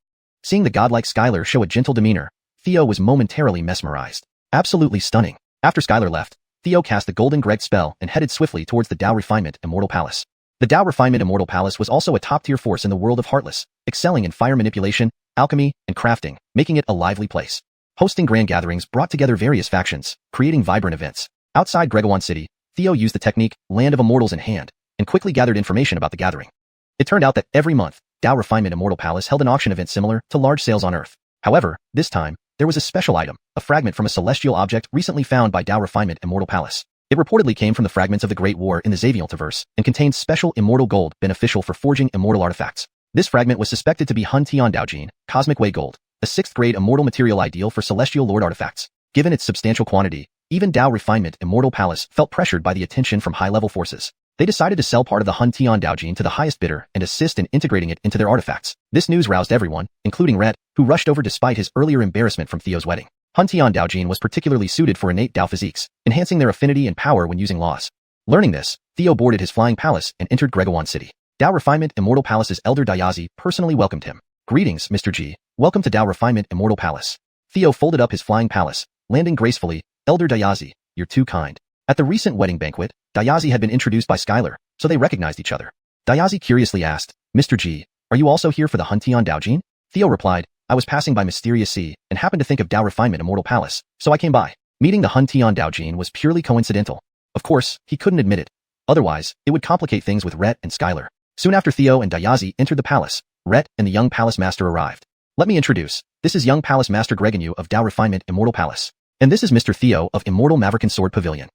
Seeing the godlike Skylar show a gentle demeanor, Theo was momentarily mesmerized. Absolutely stunning. After Skylar left, Theo cast the Golden Greg spell and headed swiftly towards the Tao Refinement Immortal Palace. The Tao Refinement Immortal Palace was also a top-tier force in the world of Heartless, excelling in fire manipulation, alchemy, and crafting, making it a lively place. Hosting grand gatherings brought together various factions, creating vibrant events. Outside Gregawon City, Theo used the technique Land of Immortals in hand, and quickly gathered information about the gathering. It turned out that every month, Tao Refinement Immortal Palace held an auction event similar to large sales on Earth. However, this time, there was a special item, a fragment from a celestial object recently found by Tao Refinement Immortal Palace. It reportedly came from the fragments of the Great War in the Xaviantiverse and contained special immortal gold beneficial for forging immortal artifacts. This fragment was suspected to be Hun Tian Daojin, Cosmic Way Gold, a 6th-grade immortal material ideal for Celestial Lord artifacts. Given its substantial quantity, even Tao Refinement Immortal Palace felt pressured by the attention from high-level forces. They decided to sell part of the Hun Tian Daojin to the highest bidder and assist in integrating it into their artifacts. This news roused everyone, including Red, who rushed over despite his earlier embarrassment from Theo's wedding. Hun Tian Daojin was particularly suited for innate Tao physiques, enhancing their affinity and power when using laws. Learning this, Theo boarded his flying palace and entered Gregawon City. Tao Refinement Immortal Palace's elder Dayazi personally welcomed him. Greetings, Mr. G. Welcome to Tao Refinement Immortal Palace. Theo folded up his flying palace, landing gracefully. Elder Dayazi, you're too kind. At the recent wedding banquet, Dayazi had been introduced by Skylar, so they recognized each other. Dayazi curiously asked, Mr. G, are you also here for the Hun Tian Daojin? Theo replied, I was passing by Mysterious Sea and happened to think of Tao Refinement Immortal Palace, so I came by. Meeting the Hun Tian Daojin was purely coincidental. Of course, he couldn't admit it. Otherwise, it would complicate things with Rhett and Skylar. Soon after Theo and Dayazi entered the palace, Rhett and the young palace master arrived. Let me introduce. This is young palace master Greganu of Tao Refinement Immortal Palace. And this is Mr. Theo of Immortal Maverick Sword Pavilion.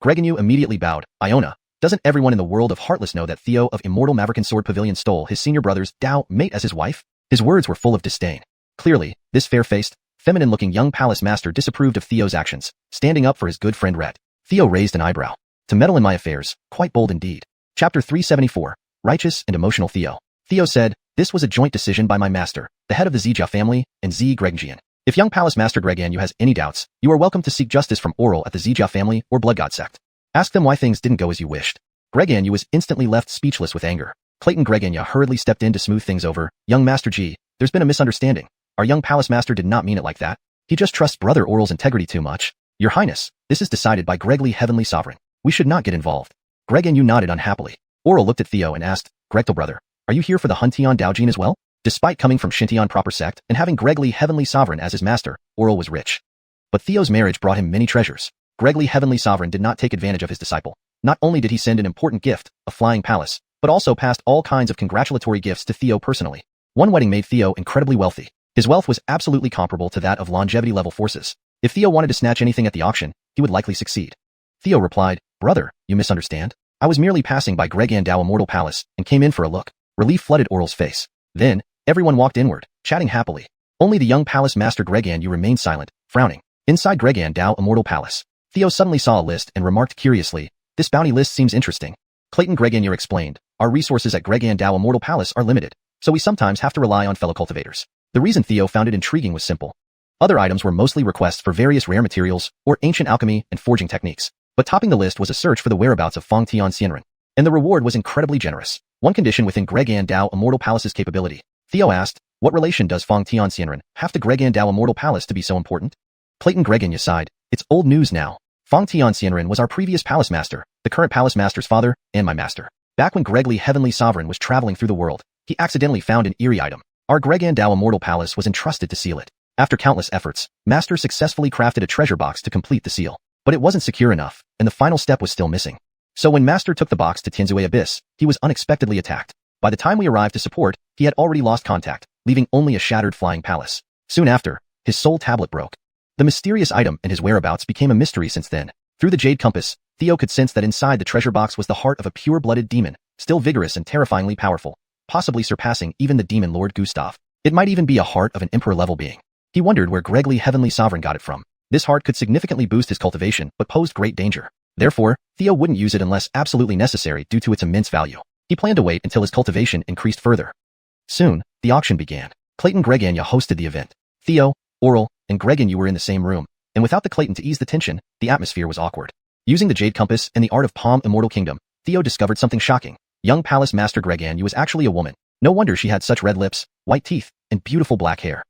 Greganu immediately bowed. Iona, doesn't everyone in the world of Heartless know that Theo of Immortal Maverick Sword Pavilion stole his senior brother's Tao mate as his wife? His words were full of disdain. Clearly, this fair-faced, feminine-looking young palace master disapproved of Theo's actions, standing up for his good friend Rhett. Theo raised an eyebrow. To meddle in my affairs, quite bold indeed. Chapter 374, Righteous and Emotional Theo. Theo said, this was a joint decision by my master, the head of the Zijia family, and Z. Greggian. If young palace master Greganu has any doubts, you are welcome to seek justice from Oral at the Zijia family or Blood God sect. Ask them why things didn't go as you wished. Greganu was instantly left speechless with anger. Clayton Greganu hurriedly stepped in to smooth things over. Young Master G, there's been a misunderstanding. Our young palace master did not mean it like that. He just trusts brother Oral's integrity too much. Your Highness, this is decided by Gregly Heavenly Sovereign. We should not get involved. Greganu nodded unhappily. Oral looked at Theo and asked, Gregtal brother, are you here for the Hun Tian Daojin as well? Despite coming from Shintian proper sect and having Gregly Heavenly Sovereign as his master, Oral was rich. But Theo's marriage brought him many treasures. Gregly Heavenly Sovereign did not take advantage of his disciple. Not only did he send an important gift, a flying palace, but also passed all kinds of congratulatory gifts to Theo personally. One wedding made Theo incredibly wealthy. His wealth was absolutely comparable to that of longevity-level forces. If Theo wanted to snatch anything at the auction, he would likely succeed. Theo replied, Brother, you misunderstand. I was merely passing by Greggan Tao Immortal Palace and came in for a look. Relief flooded Oral's face. Then, everyone walked inward, chatting happily. Only the young palace master Greggan Yu remained silent, frowning. Inside Greggan Tao Immortal Palace, Theo suddenly saw a list and remarked curiously, this bounty list seems interesting. Clayton Greggan Yu explained, our resources at Greggan Tao Immortal Palace are limited, so we sometimes have to rely on fellow cultivators. The reason Theo found it intriguing was simple. Other items were mostly requests for various rare materials or ancient alchemy and forging techniques. But topping the list was a search for the whereabouts of Fong Tian Xianren. And the reward was incredibly generous. One condition within Greggan Tao Immortal Palace's capability. Theo asked, what relation does Fong Tian Xianren have to Greggan Tao Immortal Palace to be so important? Clayton Greggan Yu sighed, it's old news now. Fong Tian Xianren was our previous palace master, the current palace master's father, and my master. Back when Gregly Heavenly Sovereign was traveling through the world, he accidentally found an eerie item. Our Greggan Tao Immortal Palace was entrusted to seal it. After countless efforts, Master successfully crafted a treasure box to complete the seal. But it wasn't secure enough, and the final step was still missing. So when Master took the box to Tianzui Abyss, he was unexpectedly attacked. By the time we arrived to support, he had already lost contact, leaving only a shattered flying palace. Soon after, his soul tablet broke. The mysterious item and his whereabouts became a mystery since then. Through the Jade Compass, Theo could sense that inside the treasure box was the heart of a pure-blooded demon, still vigorous and terrifyingly powerful, possibly surpassing even the demon Lord Gustav. It might even be a heart of an emperor-level being. He wondered where Gregly Heavenly Sovereign got it from. This heart could significantly boost his cultivation, but posed great danger. Therefore, Theo wouldn't use it unless absolutely necessary due to its immense value. He planned to wait until his cultivation increased further. Soon, the auction began. Clayton Greggan Yu hosted the event. Theo, Oral, and Greggan Yu were in the same room, and without the Clayton to ease the tension, the atmosphere was awkward. Using the Jade Compass and the art of Palm Immortal Kingdom, Theo discovered something shocking. Young Palace Master Rinnegan was actually a woman. No wonder she had such red lips, white teeth, and beautiful black hair.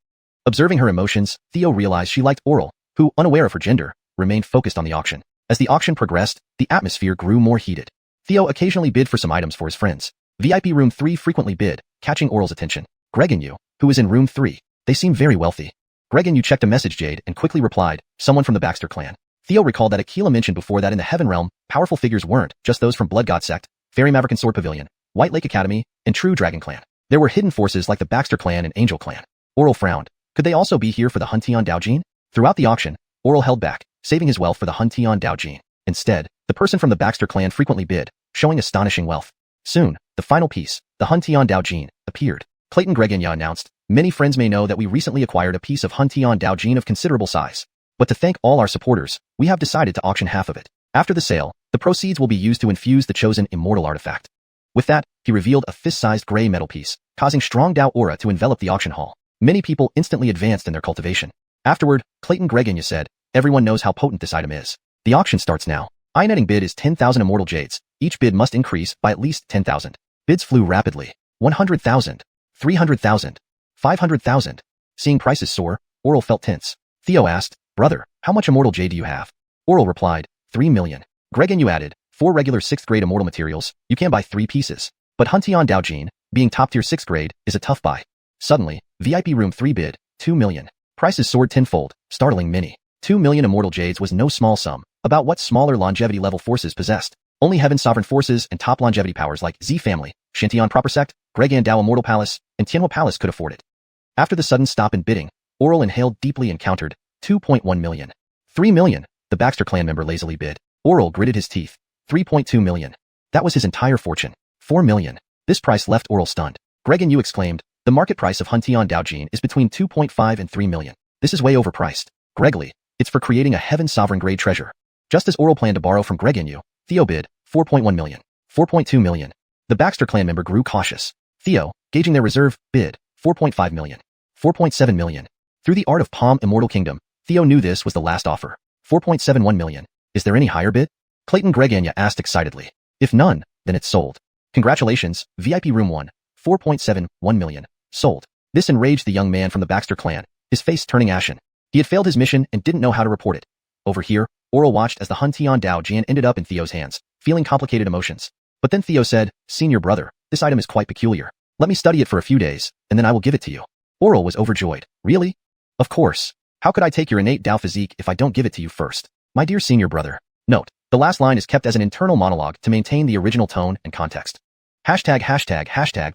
Observing her emotions, Theo realized she liked Oral, who, unaware of her gender, remained focused on the auction. As the auction progressed, the atmosphere grew more heated. Theo occasionally bid for some items for his friends. VIP Room 3 frequently bid, catching Oral's attention. Rinnegan, who was in Room 3, they seem very wealthy. Rinnegan checked a message Jade and quickly replied, someone from the Baxter clan. Theo recalled that Aquila mentioned before that in the Heaven Realm, powerful figures weren't just those from Blood God Sect, Fairy Maverick and Sword Pavilion, White Lake Academy, and True Dragon Clan. There were hidden forces like the Baxter clan and Angel clan. Oral frowned. Could they also be here for the Huntion Daojin? Throughout the auction, Oral held back, saving his wealth for the Huntion Daojin. Instead, the person from the Baxter clan frequently bid, showing astonishing wealth. Soon, the final piece, the Huntion Daojin, appeared. Clayton Rinnegan announced, many friends may know that we recently acquired a piece of Huntion Daojin of considerable size. But to thank all our supporters, we have decided to auction half of it. After the sale, the proceeds will be used to infuse the chosen immortal artifact. With that, he revealed a fist-sized gray metal piece, causing strong Dao aura to envelop the auction hall. Many people instantly advanced in their cultivation. Afterward, Clayton Rinnegan said, everyone knows how potent this item is. The auction starts now. Eye-netting bid is 10,000 immortal jades. Each bid must increase by at least 10,000. Bids flew rapidly. 100,000. 300,000. 500,000. Seeing prices soar, Oral felt tense. Theo asked, brother, how much immortal jade do you have? Oral replied, 3 million. Rinnegan added, 4 regular 6th grade immortal materials, you can buy 3 pieces. But Huntion Daojin, being top tier 6th grade, is a tough buy. Suddenly, VIP Room 3 bid, 2 million. Prices soared tenfold, startling many. 2 million immortal jades was no small sum, about what smaller longevity level forces possessed. Only Heaven's sovereign forces and top longevity powers like Z Family, Shintian Proper Sect, Rinnegan Dao Immortal Palace, and Tianhua Palace could afford it. After the sudden stop in bidding, Oral inhaled deeply and countered, 2.1 million. 3 million, the Baxter clan member lazily bid. Oral gritted his teeth. 3.2 million. That was his entire fortune. 4 million. This price left Oral stunned. Rinnegan exclaimed, the market price of Huntion Daojin is between 2.5 and 3 million. This is way overpriced. Gregory, it's for creating a Heaven Sovereign grade treasure. Just as Oral planned to borrow from Rinnegan, Theo bid, 4.1 million. 4.2 million. The Baxter clan member grew cautious. Theo, gauging their reserve, bid, 4.5 million. 4.7 million. Through the art of Palm Immortal Kingdom, Theo knew this was the last offer. 4.71 million. Is there any higher bid? Clayton Rinnegan asked excitedly. If none, then it's sold. Congratulations, VIP Room 1. 4.71 million. Sold. This enraged the young man from the Baxter clan, his face turning ashen. He had failed his mission and didn't know how to report it. Over here, Oral watched as the Huntion Daojin ended up in Theo's hands, feeling complicated emotions. But then Theo said, senior brother, this item is quite peculiar. Let me study it for a few days, and then I will give it to you. Oral was overjoyed. Really? Of course. How could I take your innate Dao physique if I don't give it to you first? My dear senior brother. Note, the last line is kept as an internal monologue to maintain the original tone and context. Hashtag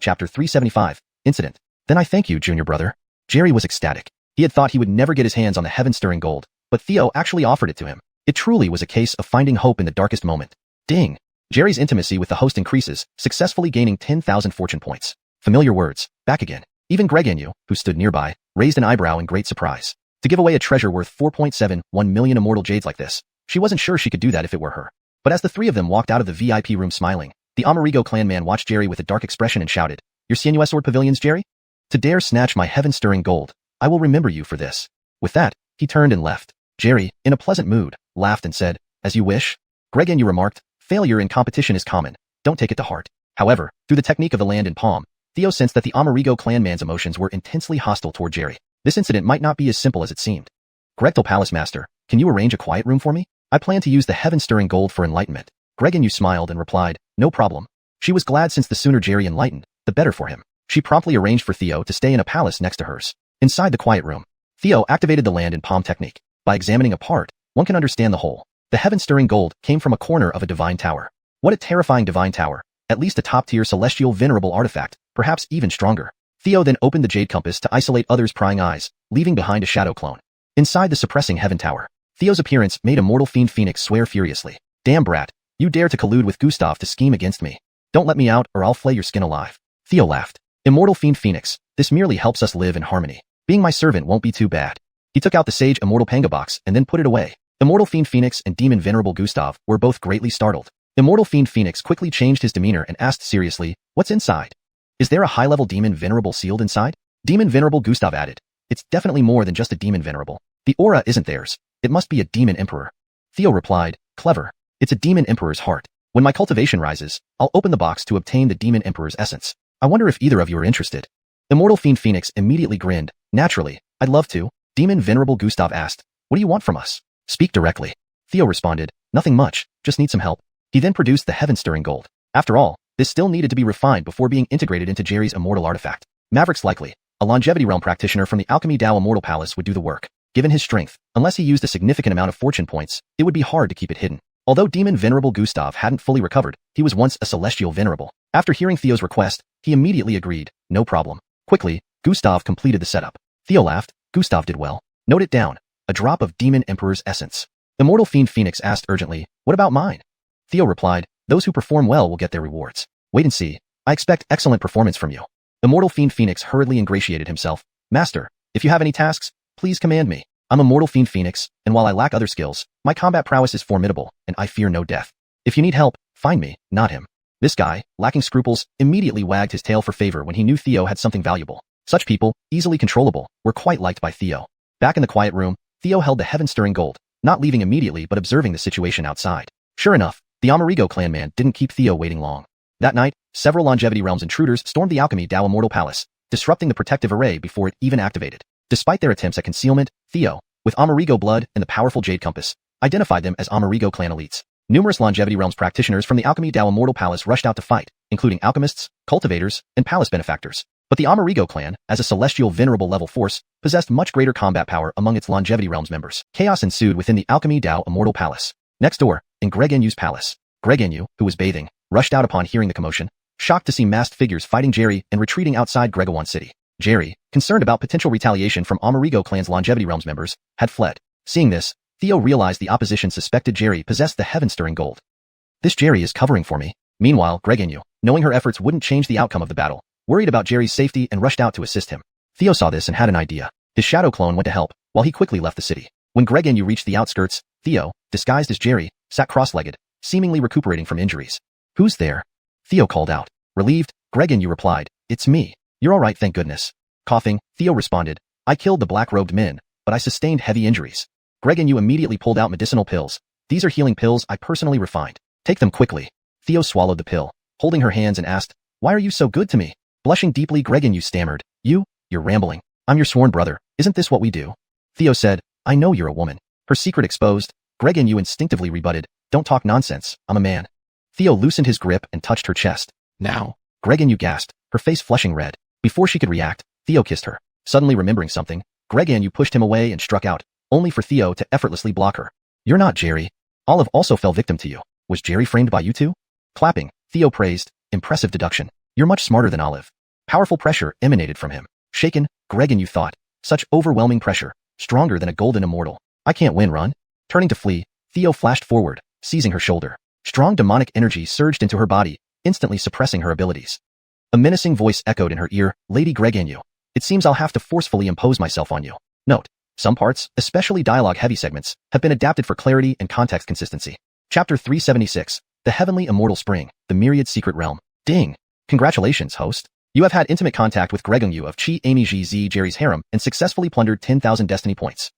chapter 375, incident. Then I thank you, junior brother. Jerry was ecstatic. He had thought he would never get his hands on the heaven-stirring gold, but Theo actually offered it to him. It truly was a case of finding hope in the darkest moment. Ding! Jerry's intimacy with the host increases, successfully gaining 10,000 fortune points. Familiar words, back again. Even Rinnegan, who stood nearby, raised an eyebrow in great surprise. To give away a treasure worth 4.71 million immortal jades like this, she wasn't sure she could do that if it were her. But as the three of them walked out of the VIP room smiling, the Amerigo clan man watched Jerry with a dark expression and shouted, Your Sinuous Sword Pavilions, Jerry? To dare snatch my heaven-stirring gold, I will remember you for this. With that, he turned and left. Jerry, in a pleasant mood, laughed and said, As you wish. Rinnegan remarked, Failure in competition is common. Don't take it to heart. However, through the technique of the land and palm, Theo sensed that the Amerigo clan man's emotions were intensely hostile toward Jerry. This incident might not be as simple as it seemed. Grechtel Palace Master, can you arrange a quiet room for me? I plan to use the heaven-stirring gold for enlightenment. Rinnegan smiled and replied, No problem. She was glad since the sooner Jerry enlightened, the better for him. She promptly arranged for Theo to stay in a palace next to hers. Inside the quiet room, Theo activated the land and palm technique. By examining a part, one can understand the whole. The heaven-stirring gold came from a corner of a divine tower. What a terrifying divine tower. At least a top-tier celestial venerable artifact, perhaps even stronger. Theo then opened the jade compass to isolate others' prying eyes, leaving behind a shadow clone. Inside the suppressing heaven tower, Theo's appearance made immortal fiend Phoenix swear furiously. Damn brat, you dare to collude with Gustav to scheme against me. Don't let me out or I'll flay your skin alive. Theo laughed. Immortal fiend Phoenix, this merely helps us live in harmony. Being my servant won't be too bad. He took out the sage immortal panga box and then put it away. Immortal fiend Phoenix and demon venerable Gustav were both greatly startled. Immortal fiend Phoenix quickly changed his demeanor and asked seriously, What's inside? Is there a high-level demon venerable sealed inside? Demon venerable Gustav added, It's definitely more than just a demon venerable. The aura isn't theirs. It must be a demon emperor. Theo replied, clever. It's a demon emperor's heart. When my cultivation rises, I'll open the box to obtain the demon emperor's essence. I wonder if either of you are interested. Immortal Fiend Phoenix immediately grinned. Naturally, I'd love to. Demon Venerable Gustav asked, what do you want from us? Speak directly. Theo responded, nothing much, just need some help. He then produced the heaven-stirring gold. After all, this still needed to be refined before being integrated into Jerry's immortal artifact. Mavericks likely, a longevity realm practitioner from the Alchemy Dao Immortal Palace would do the work. Given his strength, unless he used a significant amount of fortune points, it would be hard to keep it hidden. Although Demon Venerable Gustav hadn't fully recovered, he was once a Celestial Venerable. After hearing Theo's request, he immediately agreed, no problem. Quickly, Gustav completed the setup. Theo laughed, Gustav did well. Note it down, a drop of Demon Emperor's essence. Immortal Fiend Phoenix asked urgently, what about mine? Theo replied, those who perform well will get their rewards. Wait and see, I expect excellent performance from you. Immortal Fiend Phoenix hurriedly ingratiated himself, Master, if you have any tasks, please command me. I'm Immortal Fiend Phoenix, and while I lack other skills, my combat prowess is formidable, and I fear no death. If you need help, find me, not him. This guy, lacking scruples, immediately wagged his tail for favor when he knew Theo had something valuable. Such people, easily controllable, were quite liked by Theo. Back in the quiet room, Theo held the heaven-stirring gold, not leaving immediately but observing the situation outside. Sure enough, the Amerigo clan man didn't keep Theo waiting long. That night, several Longevity Realms intruders stormed the Alchemy Dao Immortal Palace, disrupting the protective array before it even activated. Despite their attempts at concealment, Theo, with Amerigo blood and the powerful Jade Compass, identified them as Amerigo clan elites. Numerous Longevity Realms practitioners from the Alchemy Dao Immortal Palace rushed out to fight, including alchemists, cultivators, and palace benefactors. But the Amerigo clan, as a celestial venerable level force, possessed much greater combat power among its Longevity Realms members. Chaos ensued within the Alchemy Dao Immortal Palace. Next door, in Greg Enyu's palace, Greg Enyu, who was bathing, rushed out upon hearing the commotion, shocked to see masked figures fighting Jerry and retreating outside Gregawan City. Jerry, concerned about potential retaliation from Amerigo clan's Longevity Realms members, had fled. Seeing this, Theo realized the opposition suspected Jerry possessed the heaven-stirring gold. This Jerry is covering for me. Meanwhile, Greg Enyu, knowing her efforts wouldn't change the outcome of the battle, worried about Jerry's safety and rushed out to assist him. Theo saw this and had an idea. His shadow clone went to help, while he quickly left the city. When Greg Enyu reached the outskirts, Theo, disguised as Jerry, sat cross-legged, seemingly recuperating from injuries. Who's there? Theo called out. Relieved, Greg Enyu replied, it's me. You're all right, thank goodness. Coughing, Theo responded, I killed the black-robed men, but I sustained heavy injuries. Greg Enyu immediately pulled out medicinal pills. These are healing pills I personally refined. Take them quickly. Theo swallowed the pill, holding her hands and asked, why are you so good to me? Blushing deeply, Greg Enyu stammered, you're rambling. I'm your sworn brother, isn't this what we do? Theo said, I know you're a woman. Her secret exposed, Greg Enyu instinctively rebutted, don't talk nonsense, I'm a man. Theo loosened his grip and touched her chest. Now, Greg Enyu gasped, her face flushing red. Before she could react, Theo kissed her. Suddenly remembering something, Greg Enyu pushed him away and struck out, only for Theo to effortlessly block her. You're not Jerry. Olive also fell victim to you. Was Jerry framed by you two? Clapping, Theo praised, impressive deduction. You're much smarter than Olive. Powerful pressure emanated from him. Shaken, Greg Enyu thought, such overwhelming pressure, stronger than a golden immortal. I can't win, run. Turning to flee, Theo flashed forward, seizing her shoulder. Strong demonic energy surged into her body, instantly suppressing her abilities. A menacing voice echoed in her ear, Lady Greg Enyu. It seems I'll have to forcefully impose myself on you. Note, some parts, especially dialogue-heavy segments, have been adapted for clarity and context consistency. Chapter 376, The Heavenly Immortal Spring, The Myriad Secret Realm. Ding! Congratulations, host. You have had intimate contact with Greg Enyu of Chi Amy GZ Jerry's harem and successfully plundered 10,000 destiny points.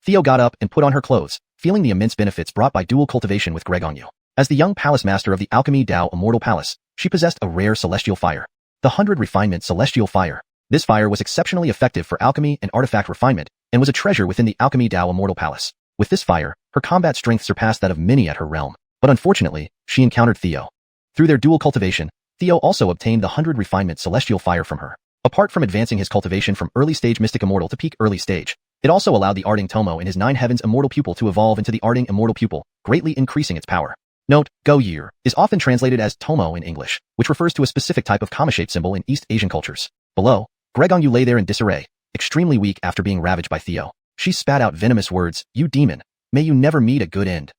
Theo got up and put on her clothes, feeling the immense benefits brought by dual cultivation with Greg Enyu. As the young palace master of the Alchemy Dao Immortal Palace, she possessed a rare celestial fire. The 100 Refinement Celestial Fire. This fire was exceptionally effective for alchemy and artifact refinement, and was a treasure within the Alchemy Dao Immortal Palace. With this fire, her combat strength surpassed that of many at her realm. But unfortunately, she encountered Theo. Through their dual cultivation, Theo also obtained the 100 Refinement Celestial Fire from her. Apart from advancing his cultivation from early stage Mystic Immortal to peak early stage, it also allowed the Arding Tomo in his 9 Heavens Immortal Pupil to evolve into the Arding Immortal Pupil, greatly increasing its power. Note, Go Year is often translated as Tomo in English, which refers to a specific type of comma-shaped symbol in East Asian cultures. Below, Greg Enyu lay there in disarray, extremely weak after being ravaged by Theo. She spat out venomous words, you demon, may you never meet a good end.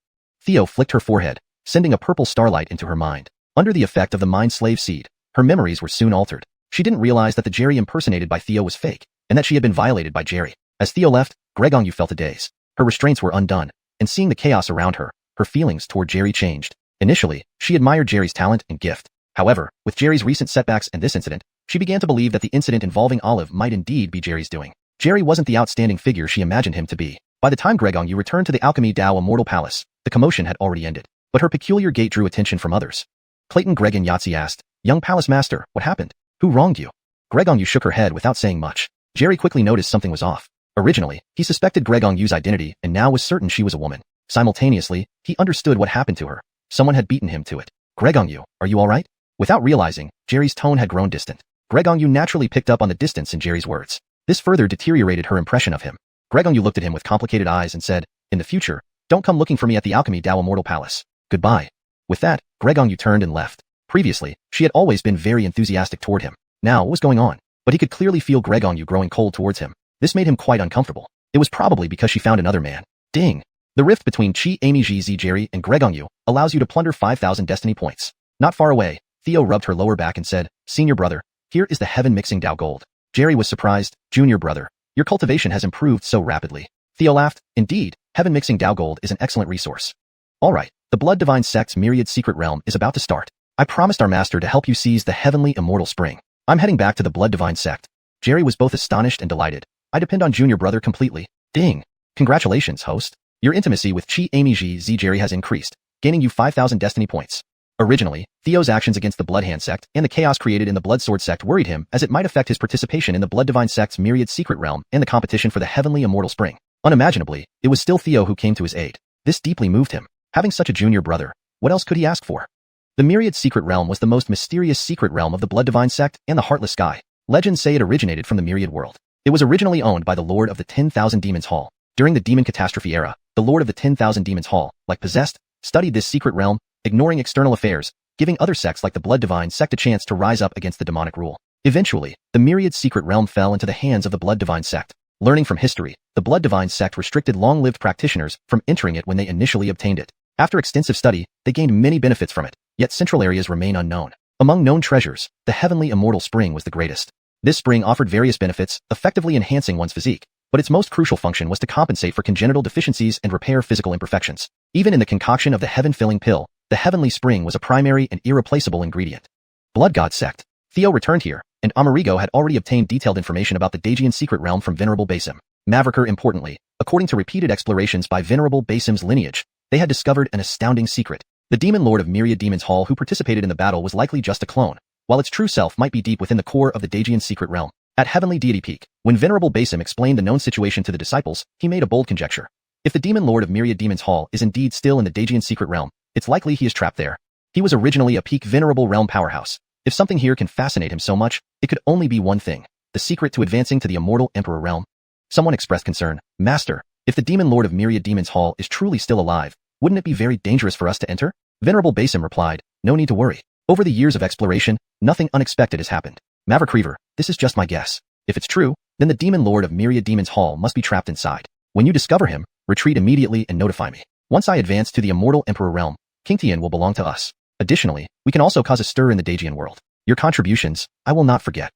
Theo flicked her forehead, sending a purple starlight into her mind. Under the effect of the mind slave seed, her memories were soon altered. She didn't realize that the Jerry impersonated by Theo was fake, and that she had been violated by Jerry. As Theo left, Greg Enyu felt a daze. Her restraints were undone, and seeing the chaos around her, her feelings toward Jerry changed. Initially, she admired Jerry's talent and gift. However, with Jerry's recent setbacks and this incident, she began to believe that the incident involving Olive might indeed be Jerry's doing. Jerry wasn't the outstanding figure she imagined him to be. By the time Gregong Yu returned to the Alchemy Dao Immortal Palace, the commotion had already ended. But her peculiar gait drew attention from others. Clayton Gregan Yahtzee asked, "Young Palace Master, what happened? Who wronged you?" Gregong Yu shook her head without saying much. Jerry quickly noticed something was off. Originally, he suspected Gregong Yu's identity and now was certain she was a woman. Simultaneously, he understood what happened to her. Someone had beaten him to it. "Gregong Yu, are you alright?" Without realizing, Jerry's tone had grown distant. Gregong Yu naturally picked up on the distance in Jerry's words. This further deteriorated her impression of him. Gregong Yu looked at him with complicated eyes and said, "In the future, don't come looking for me at the Alchemy Dao Immortal Palace. Goodbye." With that, Gregong Yu turned and left. Previously, she had always been very enthusiastic toward him. Now, what was going on? But he could clearly feel Gregong Yu growing cold towards him. This made him quite uncomfortable. It was probably because she found another man. Ding! The rift between Chi Amy Z Jerry and Gregong Yu allows you to plunder 5,000 destiny points. Not far away, Theo rubbed her lower back and said, "Senior brother, here is the Heaven Mixing Dao Gold." Jerry was surprised. "Junior brother, your cultivation has improved so rapidly." Theo laughed. "Indeed, Heaven Mixing Dao Gold is an excellent resource." "Alright, the Blood Divine Sect's Myriad Secret Realm is about to start. I promised our master to help you seize the Heavenly Immortal Spring. I'm heading back to the Blood Divine Sect." Jerry was both astonished and delighted. "I depend on Junior brother completely." Ding! Congratulations, host. Your intimacy with Chi Amy Z Jerry has increased, gaining you 5,000 destiny points. Originally, Theo's actions against the Bloodhand sect and the chaos created in the Bloodsword sect worried him as it might affect his participation in the Blood Divine sect's Myriad Secret Realm and the competition for the Heavenly Immortal Spring. Unimaginably, it was still Theo who came to his aid. This deeply moved him. Having such a junior brother, what else could he ask for? The Myriad Secret Realm was the most mysterious secret realm of the Blood Divine sect and the Heartless Sky. Legends say it originated from the Myriad world. It was originally owned by the Lord of the 10,000 Demons Hall. During the Demon Catastrophe era, the Lord of the 10,000 Demons Hall, like possessed, studied this secret realm, ignoring external affairs, giving other sects like the Blood Divine sect a chance to rise up against the demonic rule. Eventually, the Myriad Secret Realm fell into the hands of the Blood Divine sect. Learning from history, the Blood Divine sect restricted long-lived practitioners from entering it when they initially obtained it. After extensive study, they gained many benefits from it, yet central areas remain unknown. Among known treasures, the Heavenly Immortal Spring was the greatest. This spring offered various benefits, effectively enhancing one's physique, but its most crucial function was to compensate for congenital deficiencies and repair physical imperfections. Even in the concoction of the heaven-filling pill, the Heavenly Spring was a primary and irreplaceable ingredient. Blood God Sect. Theo returned here, and Amerigo had already obtained detailed information about the Daejian secret realm from Venerable Basim. Mavericker importantly, according to repeated explorations by Venerable Basim's lineage, they had discovered an astounding secret. The Demon Lord of Myriad Demons Hall who participated in the battle was likely just a clone, while its true self might be deep within the core of the Daejian secret realm. At Heavenly Deity Peak, when Venerable Basim explained the known situation to the disciples, he made a bold conjecture. If the Demon Lord of Myriad Demons Hall is indeed still in the Daejian secret realm, it's likely he is trapped there. He was originally a peak Venerable Realm powerhouse. If something here can fascinate him so much, it could only be one thing, the secret to advancing to the Immortal Emperor realm. Someone expressed concern. "Master, if the Demon Lord of Myriad Demons Hall is truly still alive, wouldn't it be very dangerous for us to enter?" Venerable Basim replied, "No need to worry. Over the years of exploration, nothing unexpected has happened. Maverick Reaver, this is just my guess. If it's true, then the Demon Lord of Myriad Demons Hall must be trapped inside. When you discover him, retreat immediately and notify me. Once I advance to the Immortal Emperor realm, King Tian will belong to us. Additionally, we can also cause a stir in the Daejian world. Your contributions, I will not forget."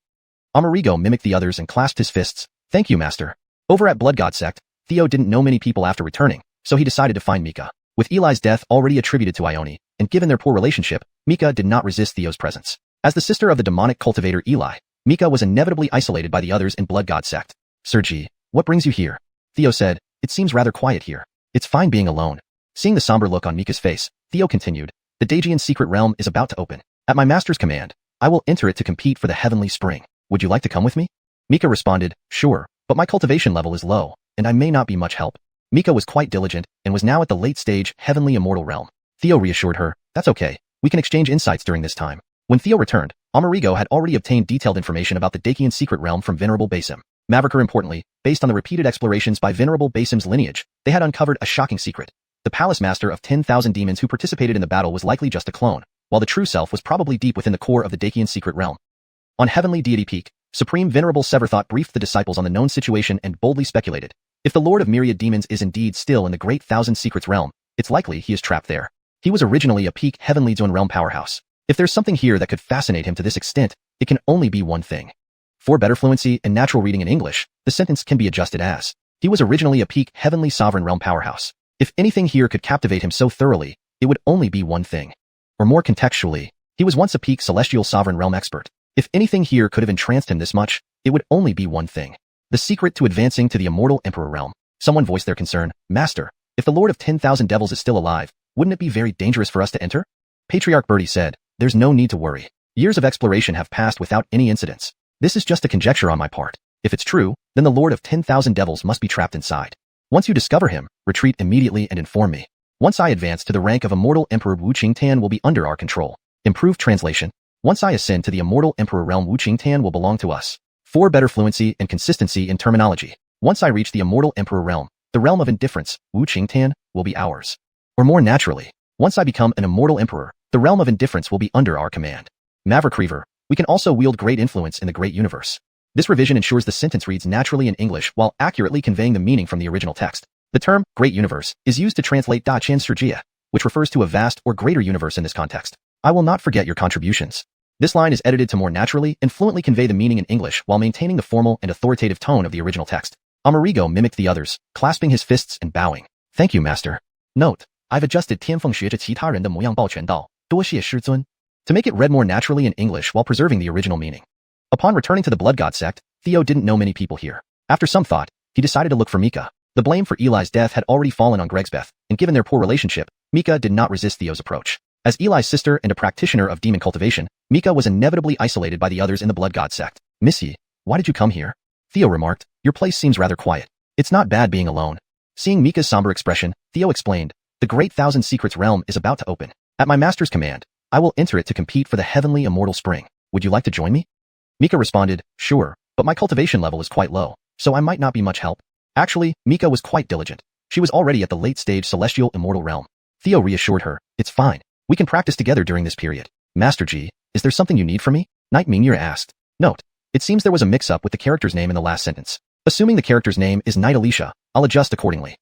Amerigo mimicked the others and clasped his fists. "Thank you, Master." Over at Blood God Sect, Theo didn't know many people after returning, so he decided to find Mika. With Eli's death already attributed to Ione, and given their poor relationship, Mika did not resist Theo's presence. As the sister of the demonic cultivator Eli, Mika was inevitably isolated by the others in Blood God Sect. "Sergi, what brings you here?" Theo said. "It seems rather quiet here. It's fine being alone." Seeing the somber look on Mika's face, Theo continued, "The Daejian secret realm is about to open. At my master's command, I will enter it to compete for the Heavenly Spring. Would you like to come with me?" Mika responded, "Sure, but my cultivation level is low, and I may not be much help." Mika was quite diligent and was now at the late stage Heavenly Immortal Realm. Theo reassured her, "That's okay, we can exchange insights during this time." When Theo returned, Amerigo had already obtained detailed information about the Daejian secret realm from Venerable Basim. Mavericker importantly, based on the repeated explorations by Venerable Basim's lineage, they had uncovered a shocking secret. The Palace Master of 10,000 demons who participated in the battle was likely just a clone, while the true self was probably deep within the core of the Daejian secret realm. On Heavenly Deity Peak, Supreme Venerable Severthought briefed the disciples on the known situation and boldly speculated. If the Lord of Myriad Demons is indeed still in the Great Thousand Secrets realm, it's likely he is trapped there. He was originally a peak Heavenly Zone realm powerhouse. If there's something here that could fascinate him to this extent, it can only be one thing. For better fluency and natural reading in English, the sentence can be adjusted as, he was originally a peak Heavenly Sovereign realm powerhouse. If anything here could captivate him so thoroughly, it would only be one thing. Or more contextually, he was once a peak Celestial Sovereign realm expert. If anything here could have entranced him this much, it would only be one thing. The secret to advancing to the Immortal Emperor realm. Someone voiced their concern. Master, if the Lord of 10,000 Devils is still alive, wouldn't it be very dangerous for us to enter? Patriarch Bertie said, there's no need to worry. Years of exploration have passed without any incidents. This is just a conjecture on my part. If it's true, then the Lord of 10,000 Devils must be trapped inside. Once you discover him, retreat immediately and inform me. Once I advance to the rank of Immortal Emperor, Wu Qingtan will be under our control. Improved translation. Once I ascend to the Immortal Emperor realm, Wu Qingtan will belong to us. For better fluency and consistency in terminology. Once I reach the Immortal Emperor realm, the realm of indifference, Wu Qingtan, will be ours. Or more naturally, once I become an Immortal Emperor, the realm of indifference will be under our command. Maverick Reaver, we can also wield great influence in the great universe. This revision ensures the sentence reads naturally in English while accurately conveying the meaning from the original text. The term, great universe, is used to translate Da Qian Sergia, which refers to a vast or greater universe in this context. I will not forget your contributions. This line is edited to more naturally and fluently convey the meaning in English while maintaining the formal and authoritative tone of the original text. Amerigo mimicked the others, clasping his fists and bowing. Thank you, Master. Note, I've adjusted 天凤学着其他人的模样抱拳道，多谢师尊, to make it read more naturally in English while preserving the original meaning. Upon returning to the Blood God sect, Theo didn't know many people here. After some thought, he decided to look for Mika. The blame for Eli's death had already fallen on Gregsbeth, and given their poor relationship, Mika did not resist Theo's approach. As Eli's sister and a practitioner of demon cultivation, Mika was inevitably isolated by the others in the Blood God sect. Missy, why did you come here? Theo remarked, your place seems rather quiet. It's not bad being alone. Seeing Mika's somber expression, Theo explained, the Great Thousand Secrets realm is about to open. At my master's command, I will enter it to compete for the heavenly immortal spring. Would you like to join me? Mika responded, sure, but my cultivation level is quite low, so I might not be much help. Actually, Mika was quite diligent. She was already at the late-stage celestial immortal realm. Theo reassured her, it's fine. We can practice together during this period. Master G, is there something you need from me? Knight Mingyu asked. Note, it seems there was a mix-up with the character's name in the last sentence. Assuming the character's name is Knight Alicia, I'll adjust accordingly.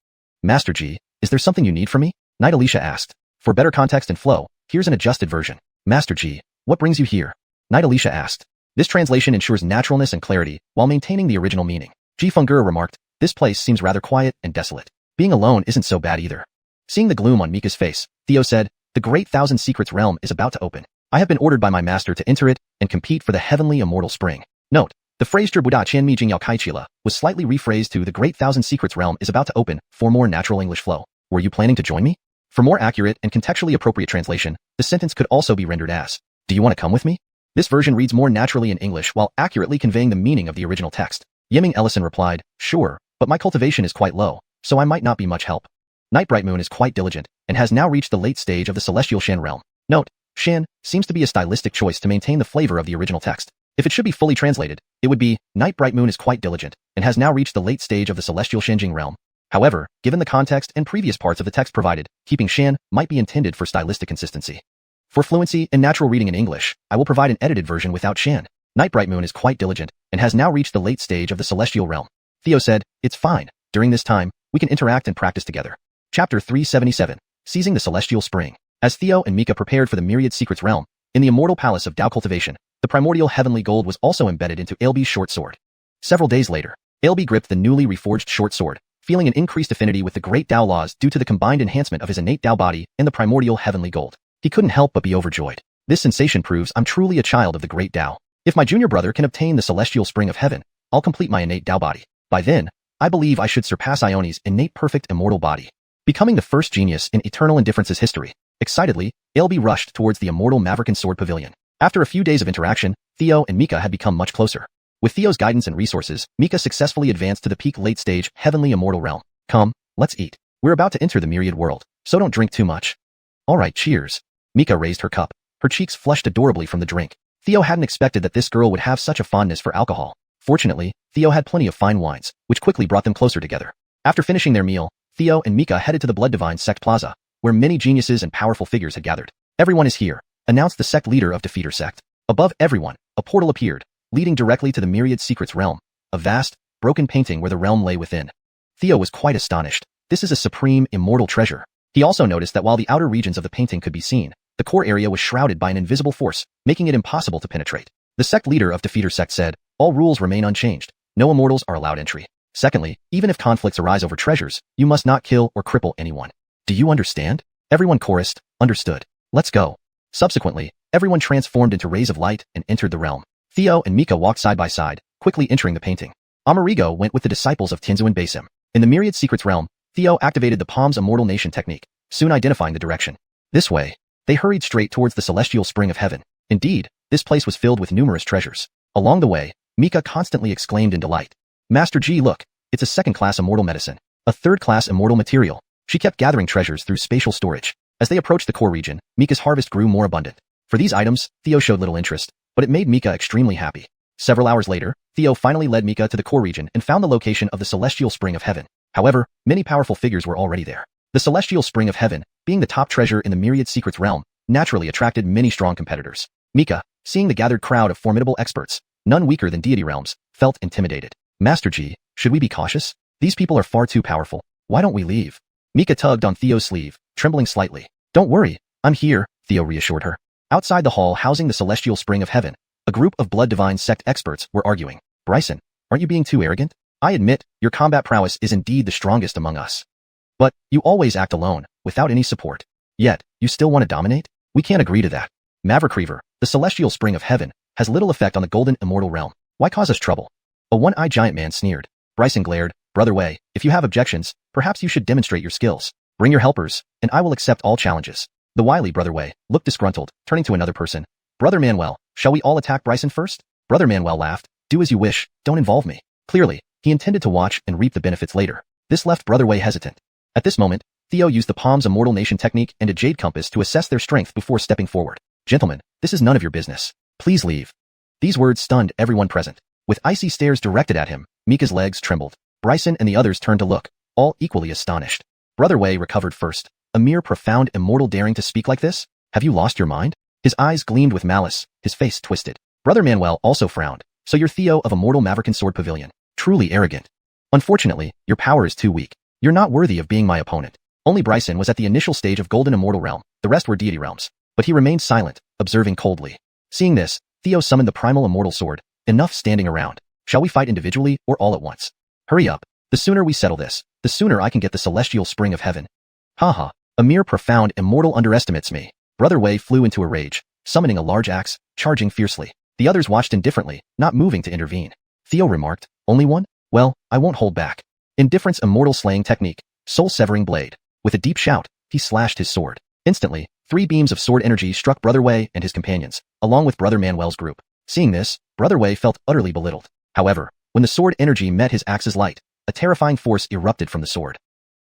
Master G, is there something you need from me? Knight Alicia asked. For better context and flow, here's an adjusted version. Master G, what brings you here? Knight Alicia asked. This translation ensures naturalness and clarity while maintaining the original meaning. Ji Fengura remarked, this place seems rather quiet and desolate. Being alone isn't so bad either. Seeing the gloom on Mika's face, Theo said, the Great Thousand Secrets realm is about to open. I have been ordered by my master to enter it and compete for the heavenly immortal spring. Note, the phrase Buddha Qian Mi Jing Yao Kai Chila was slightly rephrased to the Great Thousand Secrets realm is about to open for more natural English flow. Were you planning to join me? For more accurate and contextually appropriate translation, the sentence could also be rendered as, do you want to come with me? This version reads more naturally in English while accurately conveying the meaning of the original text. Yiming Ellison replied, sure, but my cultivation is quite low, so I might not be much help. Night Bright Moon is quite diligent and has now reached the late stage of the celestial Shan realm. Note, Shan seems to be a stylistic choice to maintain the flavor of the original text. If it should be fully translated, it would be, Night Bright Moon is quite diligent and has now reached the late stage of the celestial Shanjing realm. However, given the context and previous parts of the text provided, keeping Shan might be intended for stylistic consistency. For fluency and natural reading in English, I will provide an edited version without Shan. Night Bright Moon is quite diligent and has now reached the late stage of the celestial realm. Theo said, it's fine. During this time, we can interact and practice together. Chapter 377, Seizing the Celestial Spring. As Theo and Mika prepared for the Myriad Secrets realm, in the immortal palace of Dao cultivation, the primordial heavenly gold was also embedded into Ailbe's short sword. Several days later, Ailbe gripped the newly reforged short sword, feeling an increased affinity with the great Dao laws due to the combined enhancement of his innate Dao body and the primordial heavenly gold. He couldn't help but be overjoyed. This sensation proves I'm truly a child of the great Dao. If my junior brother can obtain the celestial spring of heaven, I'll complete my innate Dao body. By then, I believe I should surpass Ione's innate perfect immortal body, becoming the first genius in Eternal Indifference's history. Excitedly, Ailbe rushed towards the immortal Maverican Sword Pavilion. After a few days of interaction, Theo and Mika had become much closer. With Theo's guidance and resources, Mika successfully advanced to the peak late-stage heavenly immortal realm. Come, let's eat. We're about to enter the Myriad world, so don't drink too much. Alright, cheers. Mika raised her cup. Her cheeks flushed adorably from the drink. Theo hadn't expected that this girl would have such a fondness for alcohol. Fortunately, Theo had plenty of fine wines, which quickly brought them closer together. After finishing their meal, Theo and Mika headed to the Blood Divine Sect Plaza, where many geniuses and powerful figures had gathered. Everyone is here, announced the sect leader of Defeater Sect. Above everyone, a portal appeared, leading directly to the Myriad Secrets realm, a vast, broken painting where the realm lay within. Theo was quite astonished. This is a supreme, immortal treasure. He also noticed that while the outer regions of the painting could be seen, the core area was shrouded by an invisible force, making it impossible to penetrate. The sect leader of Defeater Sect said, all rules remain unchanged. No immortals are allowed entry. Secondly, even if conflicts arise over treasures, you must not kill or cripple anyone. Do you understand? Everyone chorused, understood. Let's go. Subsequently, everyone transformed into rays of light and entered the realm. Theo and Mika walked side by side, quickly entering the painting. Amerigo went with the disciples of Tianzuan Basim. In the Myriad Secrets realm, Theo activated the Palm's Immortal Nation technique, soon identifying the direction. This way, they hurried straight towards the celestial spring of heaven. Indeed, this place was filled with numerous treasures. Along the way, Mika constantly exclaimed in delight. Master G, look, it's a second-class immortal medicine, a third-class immortal material. She kept gathering treasures through spatial storage. As they approached the core region, Mika's harvest grew more abundant. For these items, Theo showed little interest, but it made Mika extremely happy. Several hours later, Theo finally led Mika to the core region and found the location of the celestial spring of heaven. However, many powerful figures were already there. The celestial spring of heaven, being the top treasure in the Myriad Secrets realm, naturally attracted many strong competitors. Mika, seeing the gathered crowd of formidable experts, none weaker than deity realms, felt intimidated. Master G, should we be cautious? These people are far too powerful. Why don't we leave? Mika tugged on Theo's sleeve, trembling slightly. Don't worry, I'm here, Theo reassured her. Outside the hall housing the celestial spring of heaven, a group of blood divine sect experts were arguing. Bryson, aren't you being too arrogant? I admit, your combat prowess is indeed the strongest among us. But, you always act alone, without any support. Yet, you still want to dominate? We can't agree to that. Maverick Reaver, the celestial spring of heaven, has little effect on the golden immortal realm. Why cause us trouble? A one-eyed giant man sneered. Bryson glared. Brother Wei, if you have objections, perhaps you should demonstrate your skills. Bring your helpers, and I will accept all challenges. The wily Brother Wei looked disgruntled, turning to another person. Brother Manuel, shall we all attack Bryson first? Brother Manuel laughed. Do as you wish, don't involve me. Clearly, he intended to watch and reap the benefits later. This left Brother Wei hesitant. At this moment, Theo used the Palm's Immortal Nation technique and a jade compass to assess their strength before stepping forward. Gentlemen, this is none of your business. Please leave. These words stunned everyone present. With icy stares directed at him, Mika's legs trembled. Bryson and the others turned to look, all equally astonished. Brother Wei recovered first. A mere profound immortal daring to speak like this? Have you lost your mind? His eyes gleamed with malice, his face twisted. Brother Manuel also frowned. So you're Theo of Immortal Maverick Sword Pavilion. Truly arrogant. Unfortunately, your power is too weak. You're not worthy of being my opponent. Only Bryson was at the initial stage of Golden Immortal Realm, the rest were deity realms. But he remained silent, observing coldly. Seeing this, Theo summoned the Primal Immortal Sword. Enough standing around. Shall we fight individually or all at once? Hurry up. The sooner we settle this, the sooner I can get the celestial spring of heaven. Haha, a mere profound immortal underestimates me. Brother Wei flew into a rage, summoning a large axe, charging fiercely. The others watched indifferently, not moving to intervene. Theo remarked, only one? Well, I won't hold back. Indifference immortal slaying technique, soul-severing blade. With a deep shout, he slashed his sword. Instantly, 3 beams of sword energy struck Brother Wei and his companions, along with Brother Manuel's group. Seeing this, Brother Wei felt utterly belittled. However, when the sword energy met his axe's light, a terrifying force erupted from the sword.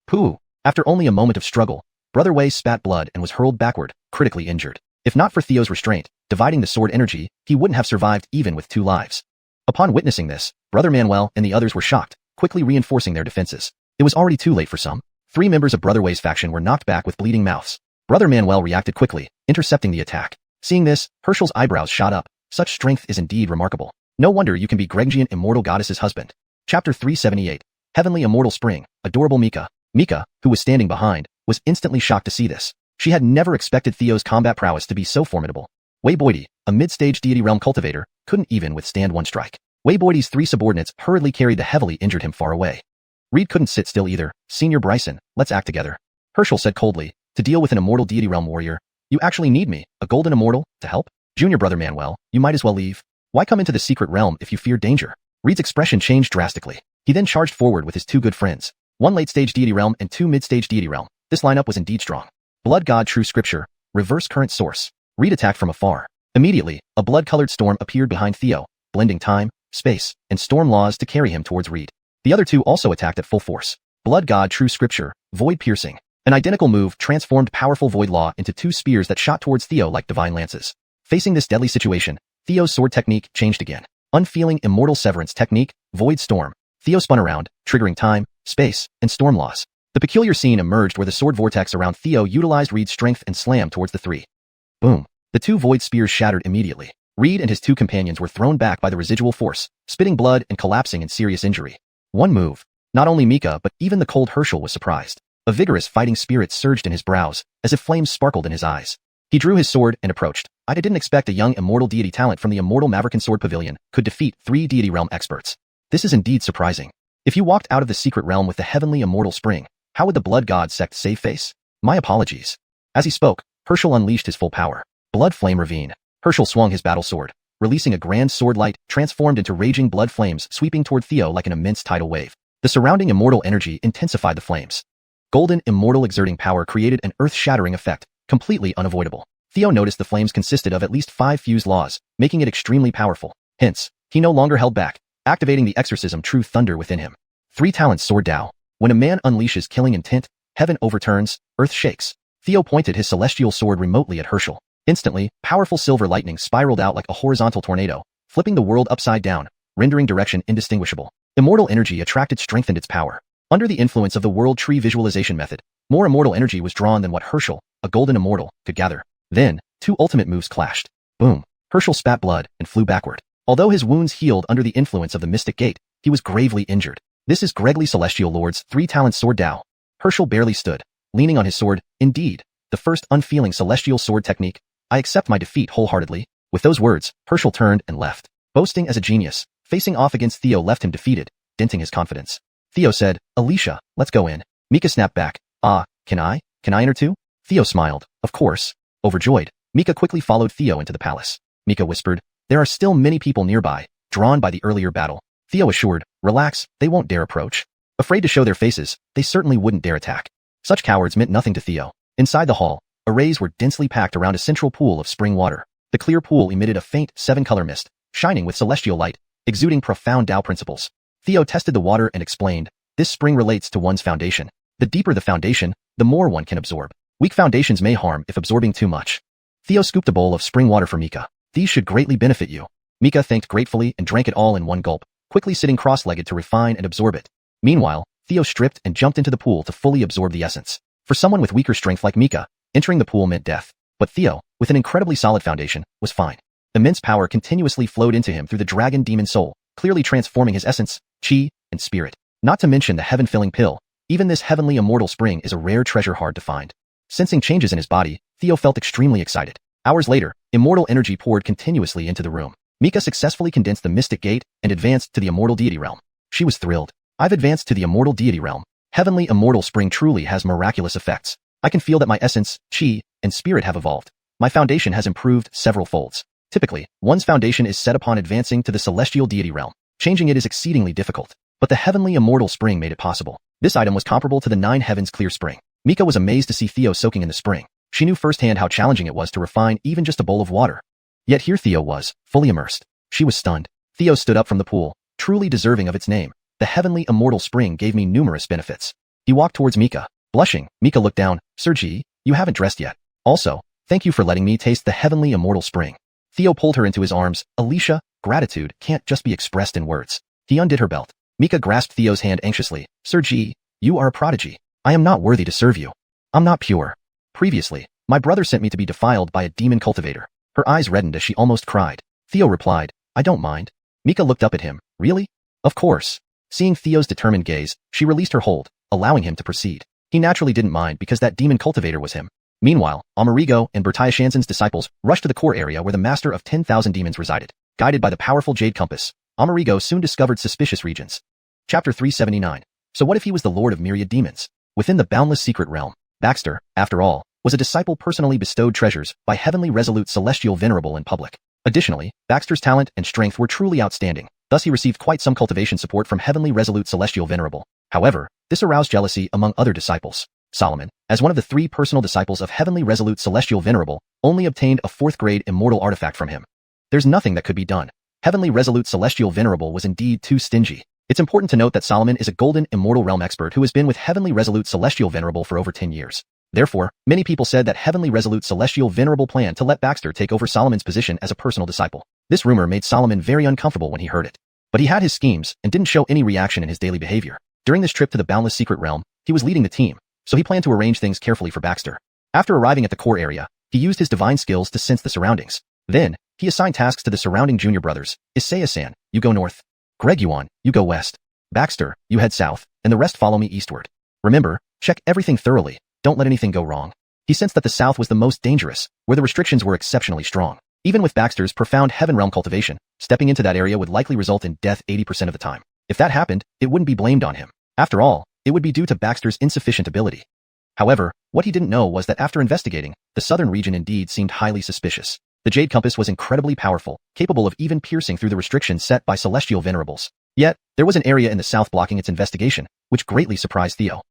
Pooh! After only a moment of struggle, Brother Wei spat blood and was hurled backward, critically injured. If not for Theo's restraint, dividing the sword energy, he wouldn't have survived even with 2 lives. Upon witnessing this, Brother Manuel and the others were shocked, quickly reinforcing their defenses. It was already too late for some. 3 members of Brother Wei's faction were knocked back with bleeding mouths. Brother Manuel reacted quickly, intercepting the attack. Seeing this, Herschel's eyebrows shot up. Such strength is indeed remarkable. No wonder you can be Greggian Immortal Goddess's husband. Chapter 378. Heavenly Immortal Spring, Adorable Mika. Mika, who was standing behind, was instantly shocked to see this. She had never expected Theo's combat prowess to be so formidable. Wei Boydie, a mid-stage deity realm cultivator, couldn't even withstand one strike. Wei Boydie's 3 subordinates hurriedly carried the heavily injured him far away. Reed couldn't sit still either. Senior Bryson, let's act together. Herschel said coldly, to deal with an immortal deity realm warrior, you actually need me, a golden immortal, to help? Junior Brother Manuel, you might as well leave. Why come into the secret realm if you fear danger? Reed's expression changed drastically. He then charged forward with his 2 good friends. 1 late-stage deity realm and 2 mid-stage deity realm. This lineup was indeed strong. Blood God True Scripture, Reverse Current Source. Reed attacked from afar. Immediately, a blood-colored storm appeared behind Theo, blending time, space, and storm laws to carry him towards Reed. The other 2 also attacked at full force. Blood God True Scripture, Void Piercing. An identical move transformed powerful Void Law into 2 spears that shot towards Theo like divine lances. Facing this deadly situation, Theo's sword technique changed again. Unfeeling Immortal Severance technique, Void Storm. Theo spun around, triggering time, space, and storm laws. The peculiar scene emerged where the sword vortex around Theo utilized Reed's strength and slammed towards the 3. Boom. The 2 void spears shattered immediately. Reed and his 2 companions were thrown back by the residual force, spitting blood and collapsing in serious injury. One move. Not only Mika but even the cold Herschel was surprised. A vigorous fighting spirit surged in his brows, as if flames sparkled in his eyes. He drew his sword and approached. I didn't expect a young immortal deity talent from the Immortal Maverick Sword Pavilion could defeat 3 deity realm experts. This is indeed surprising. If you walked out of the secret realm with the heavenly immortal spring, how would the Blood God sect save face? My apologies. As he spoke, Herschel unleashed his full power. Blood Flame Ravine. Herschel swung his battle sword, releasing a grand sword light transformed into raging blood flames sweeping toward Theo like an immense tidal wave. The surrounding immortal energy intensified the flames. Golden immortal exerting power created an earth-shattering effect, completely unavoidable. Theo noticed the flames consisted of at least 5 fused laws, making it extremely powerful. Hence, he no longer held back, activating the exorcism true thunder within him. 3 talents sword Tao. When a man unleashes killing intent, heaven overturns, earth shakes. Theo pointed his celestial sword remotely at Herschel. Instantly, powerful silver lightning spiraled out like a horizontal tornado, flipping the world upside down, rendering direction indistinguishable. Immortal energy attracted strengthened its power. Under the influence of the world tree visualization method, more immortal energy was drawn than what Herschel, a golden immortal, could gather. Then, 2 ultimate moves clashed. Boom! Herschel spat blood and flew backward. Although his wounds healed under the influence of the mystic gate, he was gravely injured. This is Gregly Celestial Lord's 3-talent sword Tao. Herschel barely stood, leaning on his sword. Indeed, the first unfeeling celestial sword technique. I accept my defeat wholeheartedly. With those words, Herschel turned and left. Boasting as a genius, facing off against Theo left him defeated, denting his confidence. Theo said, Alicia, let's go in. Mika snapped back. Can I enter too? Theo smiled. Of course. Overjoyed, Mika quickly followed Theo into the palace. Mika whispered, there are still many people nearby, drawn by the earlier battle. Theo assured, relax, they won't dare approach. Afraid to show their faces, they certainly wouldn't dare attack. Such cowards meant nothing to Theo. Inside the hall, arrays were densely packed around a central pool of spring water. The clear pool emitted a faint 7-color mist, shining with celestial light, exuding profound Tao principles. Theo tested the water and explained, this spring relates to one's foundation. The deeper the foundation, the more one can absorb. Weak foundations may harm if absorbing too much. Theo scooped a bowl of spring water for Mika. These should greatly benefit you. Mika thanked gratefully and drank it all in one gulp, quickly sitting cross-legged to refine and absorb it. Meanwhile, Theo stripped and jumped into the pool to fully absorb the essence. For someone with weaker strength like Mika, entering the pool meant death. But Theo, with an incredibly solid foundation, was fine. Immense power continuously flowed into him through the dragon demon soul, clearly transforming his essence, chi, and spirit. Not to mention the heaven-filling pill. Even this heavenly immortal spring is a rare treasure hard to find. Sensing changes in his body, Theo felt extremely excited. Hours later, immortal energy poured continuously into the room. Mika successfully condensed the mystic gate and advanced to the immortal deity realm. She was thrilled. I've advanced to the immortal deity realm. Heavenly immortal spring truly has miraculous effects. I can feel that my essence, chi, and spirit have evolved. My foundation has improved several folds. Typically, one's foundation is set upon advancing to the celestial deity realm. Changing it is exceedingly difficult. But the heavenly immortal spring made it possible. This item was comparable to the 9 heavens clear spring. Mika was amazed to see Theo soaking in the spring. She knew firsthand how challenging it was to refine even just a bowl of water. Yet here Theo was, fully immersed. She was stunned. Theo stood up from the pool, truly deserving of its name. The heavenly immortal spring gave me numerous benefits. He walked towards Mika. Blushing, Mika looked down. Sergi, you haven't dressed yet. Also, thank you for letting me taste the heavenly immortal spring. Theo pulled her into his arms. Alicia, gratitude can't just be expressed in words. He undid her belt. Mika grasped Theo's hand anxiously. Sergi, you are a prodigy. I am not worthy to serve you. I'm not pure. Previously, my brother sent me to be defiled by a demon cultivator. Her eyes reddened as she almost cried. Theo replied, I don't mind. Mika looked up at him. Really? Of course. Seeing Theo's determined gaze, she released her hold, allowing him to proceed. He naturally didn't mind because that demon cultivator was him. Meanwhile, Amerigo and Bertaya Shansen's disciples rushed to the core area where the master of 10,000 demons resided. Guided by the powerful jade compass, Amerigo soon discovered suspicious regions. Chapter 379. So what if he was the lord of myriad demons? Within the boundless secret realm, Baxter, after all, was a disciple personally bestowed treasures by heavenly resolute celestial venerable in public. Additionally, Baxter's talent and strength were truly outstanding, thus he received quite some cultivation support from heavenly resolute celestial venerable. However, this aroused jealousy among other disciples. Solomon, as one of the 3 personal disciples of heavenly resolute celestial venerable, only obtained a 4th-grade immortal artifact from him. There's nothing that could be done. Heavenly resolute celestial venerable was indeed too stingy. It's important to note that Solomon is a golden immortal realm expert who has been with heavenly resolute celestial venerable for over 10 years. Therefore, many people said that heavenly resolute celestial venerable planned to let Baxter take over Solomon's position as a personal disciple. This rumor made Solomon very uncomfortable when he heard it. But he had his schemes and didn't show any reaction in his daily behavior. During this trip to the boundless secret realm, he was leading the team, so he planned to arrange things carefully for Baxter. After arriving at the core area, he used his divine skills to sense the surroundings. Then, he assigned tasks to the surrounding junior brothers. Isaiah-san, you go north. Greg Yuan, you go west. Baxter, you head south, and the rest follow me eastward. Remember, check everything thoroughly. Don't let anything go wrong. He sensed that the south was the most dangerous, where the restrictions were exceptionally strong. Even with Baxter's profound heaven realm cultivation, stepping into that area would likely result in death 80% of the time. If that happened, it wouldn't be blamed on him. After all, it would be due to Baxter's insufficient ability. However, what he didn't know was that after investigating, the southern region indeed seemed highly suspicious. The Jade Compass was incredibly powerful, capable of even piercing through the restrictions set by celestial venerables. Yet, there was an area in the south blocking its investigation, which greatly surprised Theo.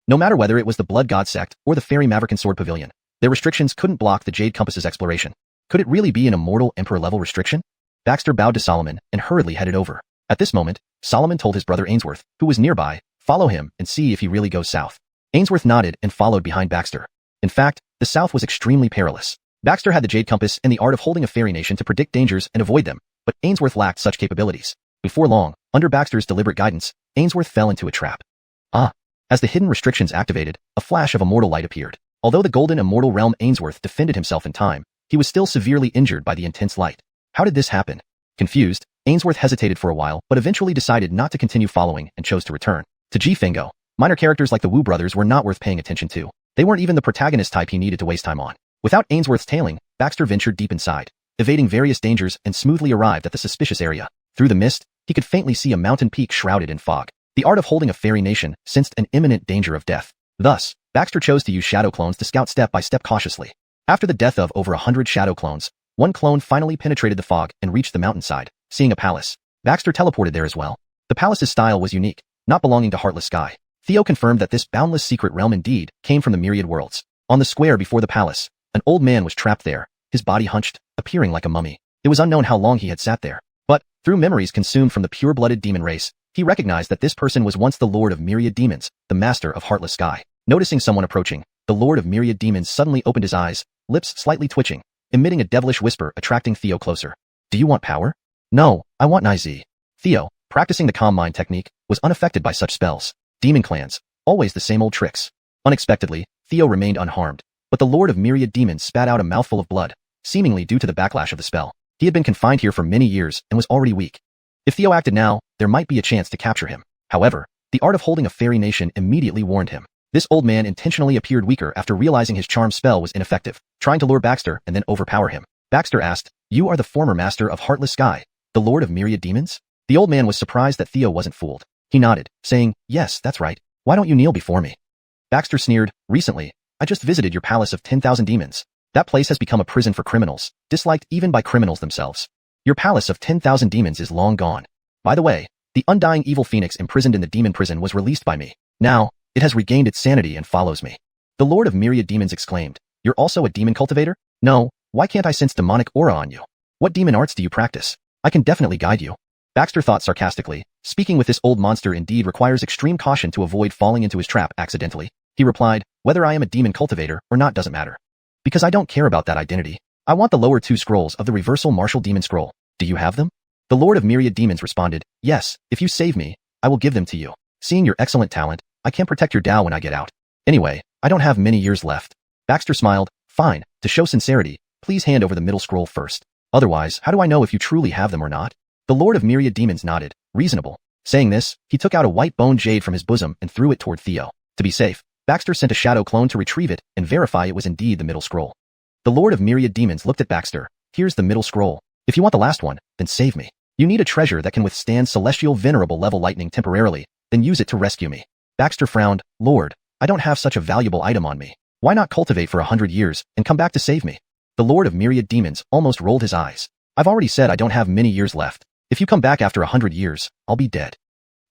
No matter whether it was the Blood God sect or the Fairy Maverick and Sword Pavilion, their restrictions couldn't block the Jade Compass's exploration. Could it really be an immortal Emperor-level restriction? Baxter bowed to Solomon and hurriedly headed over. At this moment, Solomon told his brother Ainsworth, who was nearby, follow him and see if he really goes south. Ainsworth nodded and followed behind Baxter. In fact, the south was extremely perilous. Baxter had the Jade Compass and the art of holding a fairy nation to predict dangers and avoid them, but Ainsworth lacked such capabilities. Before long, under Baxter's deliberate guidance, Ainsworth fell into a trap. As the hidden restrictions activated, a flash of immortal light appeared. Although the golden immortal realm Ainsworth defended himself in time, he was still severely injured by the intense light. How did this happen? Confused, Ainsworth hesitated for a while but eventually decided not to continue following and chose to return. To G-Fingo, minor characters like the Wu brothers were not worth paying attention to. They weren't even the protagonist type he needed to waste time on. Without Ainsworth's tailing, Baxter ventured deep inside, evading various dangers and smoothly arrived at the suspicious area. Through the mist, he could faintly see a mountain peak shrouded in fog. The art of holding a fairy nation sensed an imminent danger of death. Thus, Baxter chose to use shadow clones to scout step by step cautiously. After the death of over 100 shadow clones, one clone finally penetrated the fog and reached the mountainside, seeing a palace. Baxter teleported there as well. The palace's style was unique, not belonging to Heartless Sky. Theo confirmed that this boundless secret realm indeed came from the myriad worlds. On the square before the palace, an old man was trapped there, his body hunched, appearing like a mummy. It was unknown how long he had sat there. But, through memories consumed from the pure-blooded demon race, he recognized that this person was once the Lord of Myriad Demons, the Master of Heartless Sky. Noticing someone approaching, the Lord of Myriad Demons suddenly opened his eyes, lips slightly twitching, emitting a devilish whisper attracting Theo closer. Do you want power? No, I want Nizi. Theo, practicing the calm mind technique, was unaffected by such spells. Demon clans, always the same old tricks. Unexpectedly, Theo remained unharmed, but the Lord of Myriad Demons spat out a mouthful of blood, seemingly due to the backlash of the spell. He had been confined here for many years and was already weak. If Theo acted now, there might be a chance to capture him. However, the art of holding a fairy nation immediately warned him. This old man intentionally appeared weaker after realizing his charm spell was ineffective, trying to lure Baxter and then overpower him. Baxter asked, "You are the former master of Heartless Sky, the Lord of Myriad Demons?" The old man was surprised that Theo wasn't fooled. He nodded, saying, "Yes, that's right. Why don't you kneel before me?" Baxter sneered, "Recently, I just visited your palace of 10,000 demons. That place has become a prison for criminals, disliked even by criminals themselves. Your palace of 10,000 demons is long gone. By the way, the undying evil phoenix imprisoned in the demon prison was released by me. Now, it has regained its sanity and follows me." The Lord of Myriad Demons exclaimed, "You're also a demon cultivator? No, why can't I sense demonic aura on you? What demon arts do you practice? I can definitely guide you." Baxter thought sarcastically, speaking with this old monster indeed requires extreme caution to avoid falling into his trap accidentally. He replied, "Whether I am a demon cultivator or not doesn't matter. Because I don't care about that identity. I want the lower 2 scrolls of the Reversal Martial Demon Scroll. Do you have them?" The Lord of Myriad Demons responded, "Yes, if you save me, I will give them to you. Seeing your excellent talent, I can protect your Dao when I get out. Anyway, I don't have many years left." Baxter smiled, "Fine, to show sincerity, please hand over the middle scroll first. Otherwise, how do I know if you truly have them or not?" The Lord of Myriad Demons nodded, reasonable. Saying this, he took out a white bone jade from his bosom and threw it toward Theo. To be safe, Baxter sent a shadow clone to retrieve it and verify it was indeed the middle scroll. The Lord of Myriad Demons looked at Baxter. "Here's the middle scroll. If you want the last one, then save me. You need a treasure that can withstand celestial venerable level lightning temporarily, then use it to rescue me." Baxter frowned, "Lord, I don't have such a valuable item on me. Why not cultivate for 100 years and come back to save me?" The Lord of Myriad Demons almost rolled his eyes. "I've already said I don't have many years left. If you come back after 100 years, I'll be dead.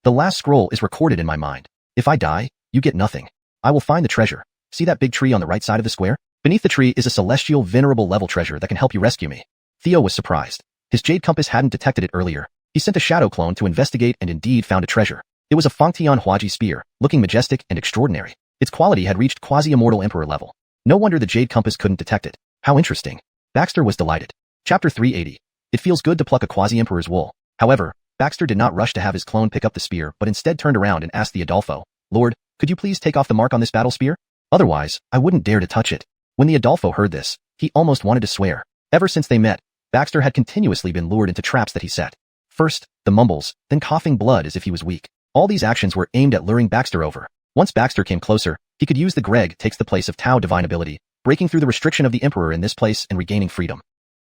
The last scroll is recorded in my mind. If I die, you get nothing. I will find the treasure. See that big tree on the right side of the square? Beneath the tree is a celestial venerable level treasure that can help you rescue me." Theo was surprised. His jade compass hadn't detected it earlier. He sent a shadow clone to investigate and indeed found a treasure. It was a Fangtian Huaji spear, looking majestic and extraordinary. Its quality had reached quasi-immortal emperor level. No wonder the jade compass couldn't detect it. How interesting. Baxter was delighted. Chapter 380. It feels good to pluck a quasi-emperor's wool. However, Baxter did not rush to have his clone pick up the spear but instead turned around and asked the Adolfo, "Lord, could you please take off the mark on this battle spear? Otherwise, I wouldn't dare to touch it." When the Adolfo heard this, he almost wanted to swear. Ever since they met, Baxter had continuously been lured into traps that he set. First, the mumbles, then coughing blood as if he was weak. All these actions were aimed at luring Baxter over. Once Baxter came closer, he could use the Greg takes the place of Tao divine ability, breaking through the restriction of the Emperor in this place and regaining freedom.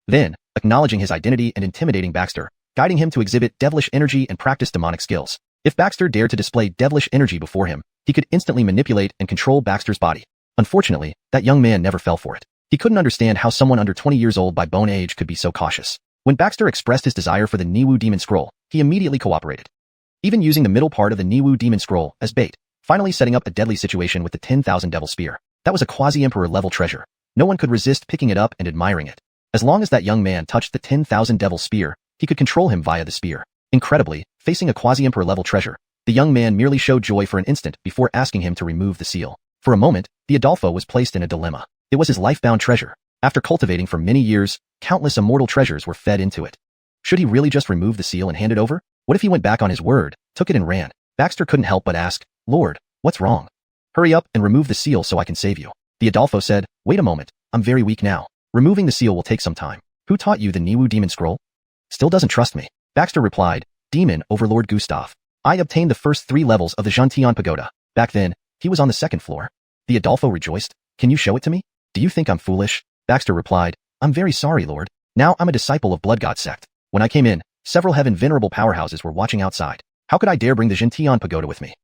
Then, acknowledging his identity and intimidating Baxter, guiding him to exhibit devilish energy and practice demonic skills. If Baxter dared to display devilish energy before him, he could instantly manipulate and control Baxter's body. Unfortunately, that young man never fell for it. He couldn't understand how someone under 20 years old by bone age could be so cautious. When Baxter expressed his desire for the Niwu Demon Scroll, he immediately cooperated. even using the middle part of the Niwu Demon Scroll as bait, finally setting up a deadly situation with the 10,000 Devil Spear. That was a quasi-emperor level treasure. No one could resist picking it up and admiring it. As long as that young man touched the 10,000 Devil Spear, he could control him via the spear. Incredibly, facing a quasi-emperor level treasure, the young man merely showed joy for an instant before asking him to remove the seal. For a moment, the Adolfo was placed in a dilemma. It was his life-bound treasure. After cultivating for many years, countless immortal treasures were fed into it. Should he really just remove the seal and hand it over? What if he went back on his word, took it and ran? Baxter couldn't help but ask, Lord, what's wrong? Hurry up and remove the seal so I can save you. The Adolfo said, wait a moment, I'm very weak now. Removing the seal will take some time. Who taught you the Niwu Demon Scroll? Still doesn't trust me. Baxter replied, Demon Overlord Gustav. I obtained the first 3 levels of the Zhantian Pagoda. Back then, he was on the 2nd floor. The Adolfo rejoiced. Can you show it to me? Do you think I'm foolish? Baxter replied, I'm very sorry, Lord. Now I'm a disciple of Blood God sect. When I came in, several heaven venerable powerhouses were watching outside. How could I dare bring the Zhantian Pagoda with me?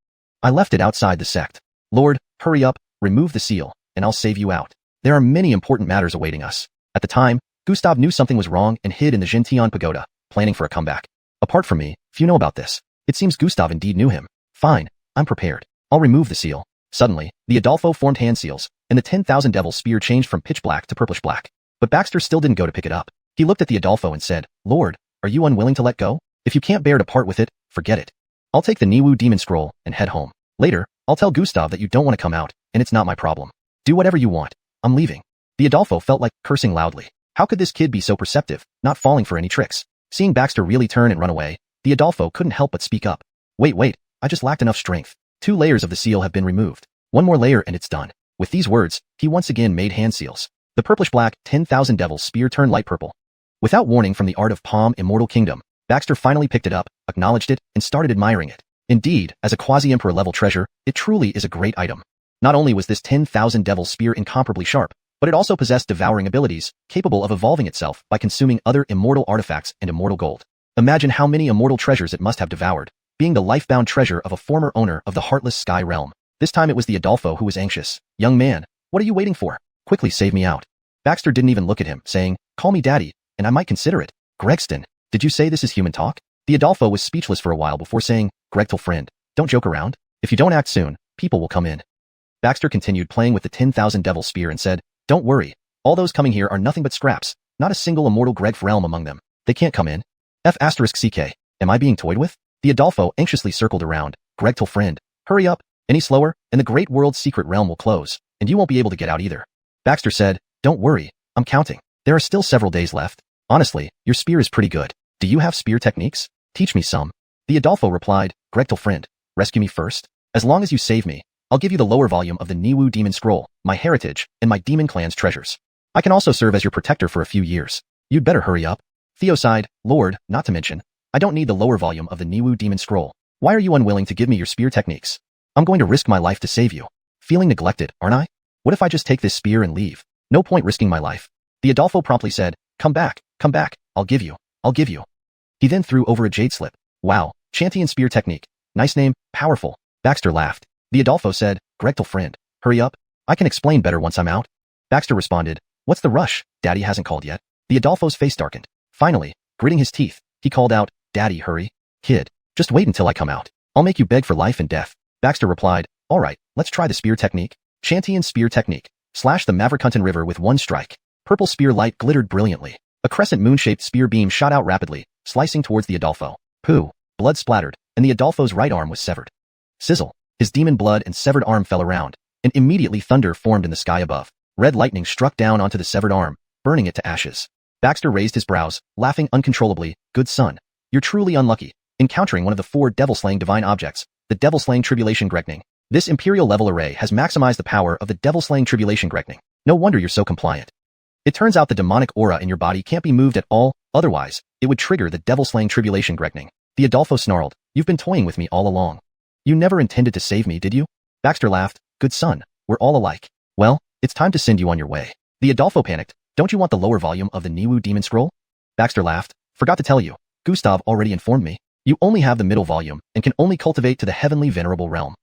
I left it outside the sect. Lord, hurry up, remove the seal, and I'll save you out. There are many important matters awaiting us. At the time, Gustav knew something was wrong and hid in the Zhantian Pagoda, planning for a comeback. Apart from me, few know about this. It seems Gustav indeed knew him. Fine, I'm prepared. I'll remove the seal. Suddenly, the Adolfo formed hand seals, and the 10,000 Devil Spear changed from pitch black to purplish black. But Baxter still didn't go to pick it up. He looked at the Adolfo and said, Lord, are you unwilling to let go? If you can't bear to part with it, forget it. I'll take the Niwu Demon Scroll and head home. Later, I'll tell Gustav that you don't want to come out, and it's not my problem. Do whatever you want. I'm leaving. The Adolfo felt like cursing loudly. How could this kid be so perceptive, not falling for any tricks? Seeing Baxter really turn and run away, the Adolfo couldn't help but speak up. Wait, I just lacked enough strength. 2 layers of the seal have been removed. 1 more layer and it's done. With these words, he once again made hand seals. The purplish-black 10,000 Devil Spear turned light purple. Without warning from the art of Palm Immortal Kingdom, Baxter finally picked it up, acknowledged it, and started admiring it. Indeed, as a quasi-emperor level treasure, it truly is a great item. Not only was this 10,000 Devil Spear incomparably sharp, but it also possessed devouring abilities, capable of evolving itself by consuming other immortal artifacts and immortal gold. Imagine how many immortal treasures it must have devoured, being the life-bound treasure of a former owner of the Heartless Sky Realm. This time it was the Adolfo who was anxious. Young man, what are you waiting for? Quickly save me out. Baxter didn't even look at him, saying, call me daddy, and I might consider it. Gregston, did you say this is human talk? The Adolfo was speechless for a while before saying, Gregtal friend, don't joke around. If you don't act soon, people will come in. Baxter continued playing with the 10,000 Devil Spear and said, don't worry, all those coming here are nothing but scraps, not a single immortal Gregf realm among them. They can't come in. F***CK, am I being toyed with? The Adolfo anxiously circled around. Gregtal friend, hurry up, any slower, and the great world's secret realm will close, and you won't be able to get out either. Baxter said, don't worry, I'm counting. There are still several days left. Honestly, your spear is pretty good. Do you have spear techniques? Teach me some. The Adolfo replied, Gregtal friend, rescue me first. As long as you save me, I'll give you the lower volume of the Niwu Demon Scroll, my heritage, and my demon clan's treasures. I can also serve as your protector for a few years. You'd better hurry up. Theo sighed, Lord, not to mention, I don't need the lower volume of the Niwu Demon Scroll. Why are you unwilling to give me your spear techniques? I'm going to risk my life to save you. Feeling neglected, aren't I? What if I just take this spear and leave? No point risking my life. The Adolfo promptly said, come back, I'll give you. He then threw over a jade slip. Wow, Chantian spear technique. Nice name, powerful. Baxter laughed. The Adolfo said, Gregtal friend, hurry up. I can explain better once I'm out. Baxter responded, what's the rush? Daddy hasn't called yet. The Adolfo's face darkened. Finally, gritting his teeth, he called out, Daddy, hurry. Kid, just wait until I come out. I'll make you beg for life and death. Baxter replied, all right, let's try the spear technique. Chantian spear technique. Slash the Maverikunten River with one strike. Purple spear light glittered brilliantly. A crescent moon-shaped spear beam shot out rapidly, slicing towards the Adolfo. Pooh. Blood splattered, and the Adolfo's right arm was severed. Sizzle. His demon blood and severed arm fell around, and immediately thunder formed in the sky above. Red lightning struck down onto the severed arm, burning it to ashes. Baxter raised his brows, laughing uncontrollably. Good son. You're truly unlucky, encountering one of the 4 devil-slaying divine objects, the devil-slaying Tribulation Gregning. This Imperial level array has maximized the power of the devil-slaying Tribulation Gregning. No wonder you're so compliant. It turns out the demonic aura in your body can't be moved at all, otherwise, it would trigger the devil-slaying Tribulation Gregning. The Adolfo snarled, you've been toying with me all along. You never intended to save me, did you? Baxter laughed, good son, we're all alike. Well, it's time to send you on your way. The Adolfo panicked, don't you want the lower volume of the Niwu Demon Scroll? Baxter laughed, forgot to tell you, Gustav already informed me. You only have the middle volume, and can only cultivate to the heavenly venerable realm.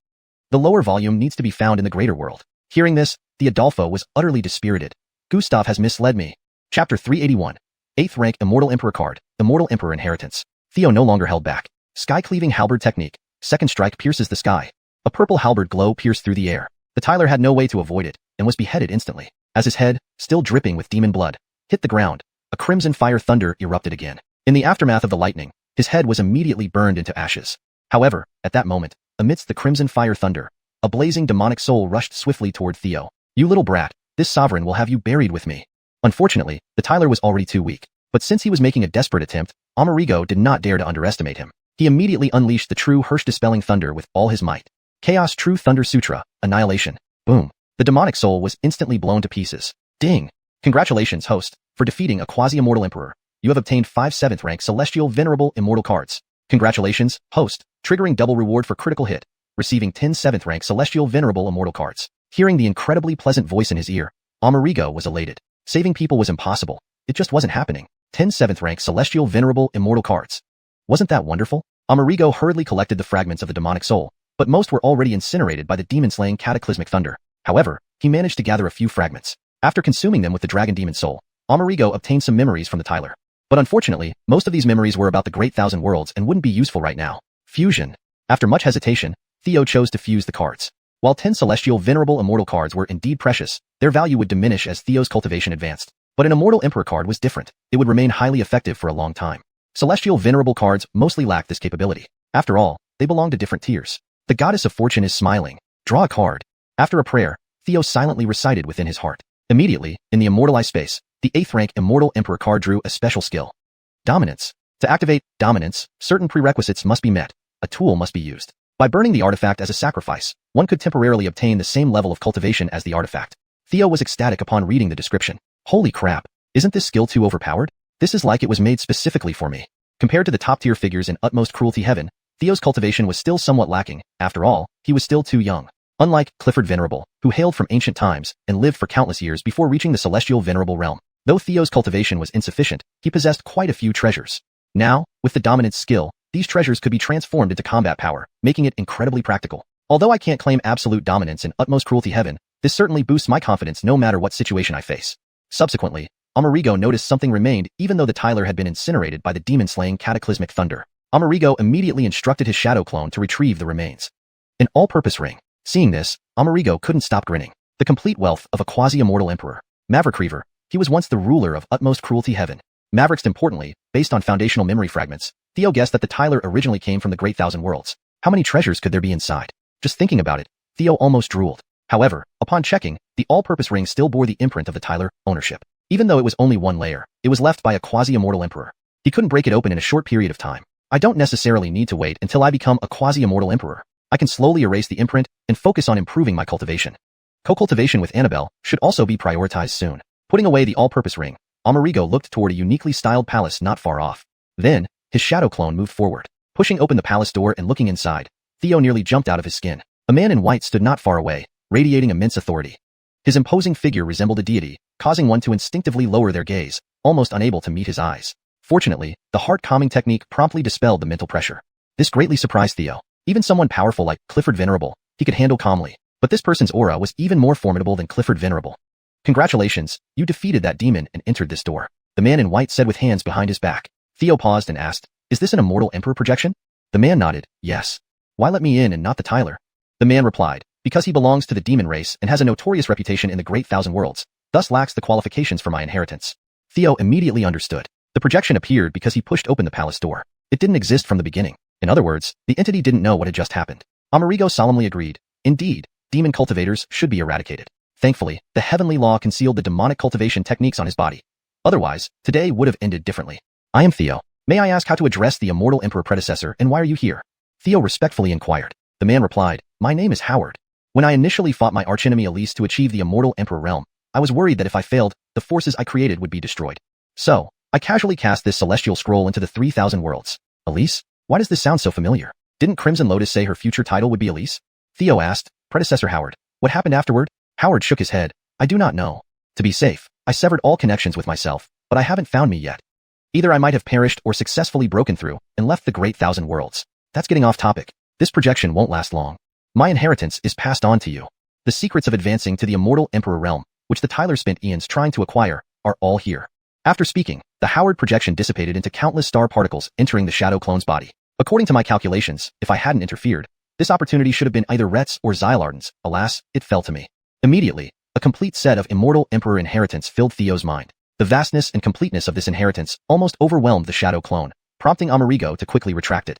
The lower volume needs to be found in the greater world. Hearing this, the Adolfo was utterly dispirited. Gustav has misled me. Chapter 381. 8th rank Immortal Emperor card, Immortal Emperor inheritance. Theo no longer held back. Sky-cleaving halberd technique. Second strike pierces the sky. A purple halberd glow pierced through the air. The Tyler had no way to avoid it, and was beheaded instantly. As his head, still dripping with demon blood, hit the ground, a crimson fire thunder erupted again. In the aftermath of the lightning, his head was immediately burned into ashes. However, at that moment, amidst the crimson fire thunder, a blazing demonic soul rushed swiftly toward Theo. "You little brat, this sovereign will have you buried with me." Unfortunately, the Tyler was already too weak. But since he was making a desperate attempt, Amerigo did not dare to underestimate him. He immediately unleashed the true Hirsch-dispelling thunder with all his might. Chaos True Thunder Sutra, Annihilation. Boom. The demonic soul was instantly blown to pieces. Ding. Congratulations, host, for defeating a quasi-immortal emperor. You have obtained 5 7th rank Celestial Venerable Immortal cards. Congratulations, host, triggering double reward for critical hit, receiving 10 7th rank Celestial Venerable Immortal cards. Hearing the incredibly pleasant voice in his ear, Amerigo was elated. Saving people was impossible. It just wasn't happening. 10 7th rank Celestial Venerable Immortal cards. Wasn't that wonderful? Amerigo hurriedly collected the fragments of the demonic soul, but most were already incinerated by the demon-slaying cataclysmic thunder. However, he managed to gather a few fragments. After consuming them with the dragon demon soul, Amerigo obtained some memories from the Tyler. But unfortunately, most of these memories were about the Great Thousand Worlds and wouldn't be useful right now. Fusion. After much hesitation, Theo chose to fuse the cards. While 10 Celestial Venerable Immortal cards were indeed precious, their value would diminish as Theo's cultivation advanced. But an Immortal Emperor card was different. It would remain highly effective for a long time. Celestial Venerable cards mostly lacked this capability. After all, they belong to different tiers. The Goddess of Fortune is smiling. Draw a card. After a prayer, Theo silently recited within his heart. Immediately, in the immortalized space, the 8th rank Immortal Emperor card drew a special skill. Dominance. To activate Dominance, certain prerequisites must be met. A tool must be used. By burning the artifact as a sacrifice, one could temporarily obtain the same level of cultivation as the artifact. Theo was ecstatic upon reading the description. Holy crap, isn't this skill too overpowered? This is like it was made specifically for me. Compared to the top-tier figures in Utmost Cruelty Heaven, Theo's cultivation was still somewhat lacking. After all, he was still too young. Unlike Clifford Venerable, who hailed from ancient times and lived for countless years before reaching the Celestial Venerable realm. Though Theo's cultivation was insufficient, he possessed quite a few treasures. Now, with the Dominance skill, these treasures could be transformed into combat power, making it incredibly practical. Although I can't claim absolute dominance in Utmost Cruelty Heaven, this certainly boosts my confidence no matter what situation I face. Subsequently, Amerigo noticed something remained even though the Tyler had been incinerated by the demon-slaying cataclysmic thunder. Amerigo immediately instructed his shadow clone to retrieve the remains. An all-purpose ring. Seeing this, Amerigo couldn't stop grinning. The complete wealth of a quasi-immortal emperor. Maverick Reaver. He was once the ruler of Utmost Cruelty Heaven. Mavericks importantly, based on foundational memory fragments, Theo guessed that the Tyler originally came from the Great Thousand Worlds. How many treasures could there be inside? Just thinking about it, Theo almost drooled. However, upon checking, the all-purpose ring still bore the imprint of the Tyler ownership. Even though it was only one layer, it was left by a quasi-immortal emperor. He couldn't break it open in a short period of time. I don't necessarily need to wait until I become a quasi-immortal emperor. I can slowly erase the imprint and focus on improving my cultivation. Co-cultivation with Annabelle should also be prioritized soon. Putting away the all-purpose ring, Amerigo looked toward a uniquely styled palace not far off. Then, his shadow clone moved forward. Pushing open the palace door and looking inside, Theo nearly jumped out of his skin. A man in white stood not far away, radiating immense authority. His imposing figure resembled a deity, causing one to instinctively lower their gaze, almost unable to meet his eyes. Fortunately, the heart-calming technique promptly dispelled the mental pressure. This greatly surprised Theo. Even someone powerful like Clifford Venerable, he could handle calmly. But this person's aura was even more formidable than Clifford Venerable. Congratulations, you defeated that demon and entered this door. The man in white said with hands behind his back. Theo paused and asked, is this an immortal emperor projection? The man nodded, yes. Why let me in and not the Tyler? The man replied, because he belongs to the demon race and has a notorious reputation in the Great Thousand Worlds, thus lacks the qualifications for my inheritance. Theo immediately understood. The projection appeared because he pushed open the palace door. It didn't exist from the beginning. In other words, the entity didn't know what had just happened. Amerigo solemnly agreed. Indeed, demon cultivators should be eradicated. Thankfully, the heavenly law concealed the demonic cultivation techniques on his body. Otherwise, today would have ended differently. I am Theo. May I ask how to address the immortal emperor predecessor and why are you here? Theo respectfully inquired. The man replied, my name is Howard. When I initially fought my archenemy Elise to achieve the immortal emperor realm, I was worried that if I failed, the forces I created would be destroyed. So, I casually cast this celestial scroll into the 3,000 worlds. Elise? Why does this sound so familiar? Didn't Crimson Lotus say her future title would be Elise? Theo asked, Predecessor Howard. What happened afterward? Howard shook his head. I do not know. To be safe, I severed all connections with myself, but I haven't found me yet. Either I might have perished or successfully broken through and left the Great Thousand Worlds. That's getting off topic. This projection won't last long. My inheritance is passed on to you. The secrets of advancing to the immortal emperor realm, which the Tyler spent eons trying to acquire, are all here. After speaking, the Howard projection dissipated into countless star particles entering the shadow clone's body. According to my calculations, if I hadn't interfered, this opportunity should have been either Rhett's or Xylard's. Alas, it fell to me. Immediately, a complete set of immortal emperor inheritance filled Theo's mind. The vastness and completeness of this inheritance almost overwhelmed the shadow clone, prompting Amerigo to quickly retract it.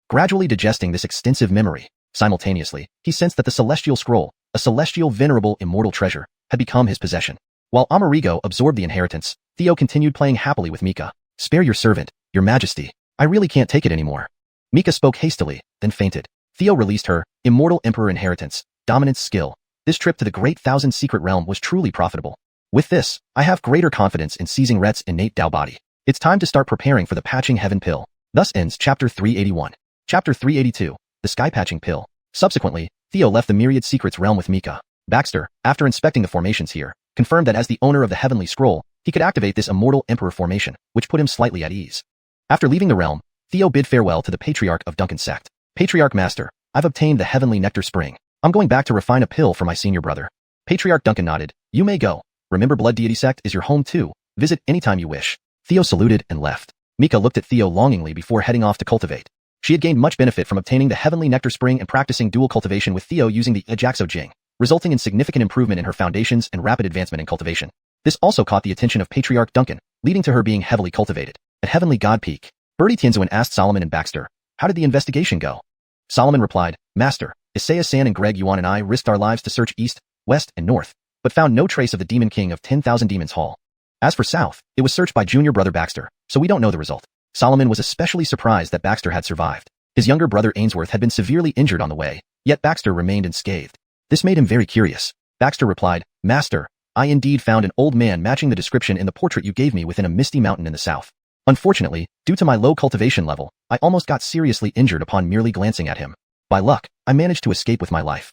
Gradually digesting this extensive memory, simultaneously, he sensed that the celestial scroll, a celestial venerable immortal treasure, had become his possession. While Amerigo absorbed the inheritance, Theo continued playing happily with Mika. "Spare your servant, your majesty. I really can't take it anymore." Mika spoke hastily, then fainted. Theo released her, immortal emperor inheritance, dominance skill. This trip to the great thousand secret realm was truly profitable. With this, I have greater confidence in seizing Rhett's innate Tao body. It's time to start preparing for the patching heaven pill. Thus ends Chapter 381. Chapter 382, the sky patching pill. Subsequently, Theo left the Myriad Secrets realm with Mika. Baxter, after inspecting the formations here, confirmed that as the owner of the Heavenly Scroll, he could activate this immortal emperor formation, which put him slightly at ease. After leaving the realm, Theo bid farewell to the Patriarch of Duncan's sect. "Patriarch Master, I've obtained the Heavenly Nectar Spring. I'm going back to refine a pill for my senior brother." Patriarch Duncan nodded. "You may go. Remember, Blood Deity Sect is your home too. Visit anytime you wish." Theo saluted and left. Mika looked at Theo longingly before heading off to cultivate. She had gained much benefit from obtaining the Heavenly Nectar Spring and practicing dual cultivation with Theo using the Ajaxo Jing, resulting in significant improvement in her foundations and rapid advancement in cultivation. This also caught the attention of Patriarch Duncan, leading to her being heavily cultivated. At Heavenly God Peak, Birdie Tianzuan asked Solomon and Baxter, "How did the investigation go?" Solomon replied, "Master, Isaiah-san and Greg Yuan and I risked our lives to search east, west, and north, but found no trace of the Demon King of 10,000 Demons Hall. As for south, it was searched by junior brother Baxter, so we don't know the result." Solomon was especially surprised that Baxter had survived. His younger brother Ainsworth had been severely injured on the way, yet Baxter remained unscathed. This made him very curious. Baxter replied, "Master, I indeed found an old man matching the description in the portrait you gave me within a misty mountain in the south. Unfortunately, due to my low cultivation level, I almost got seriously injured upon merely glancing at him. By luck, I managed to escape with my life."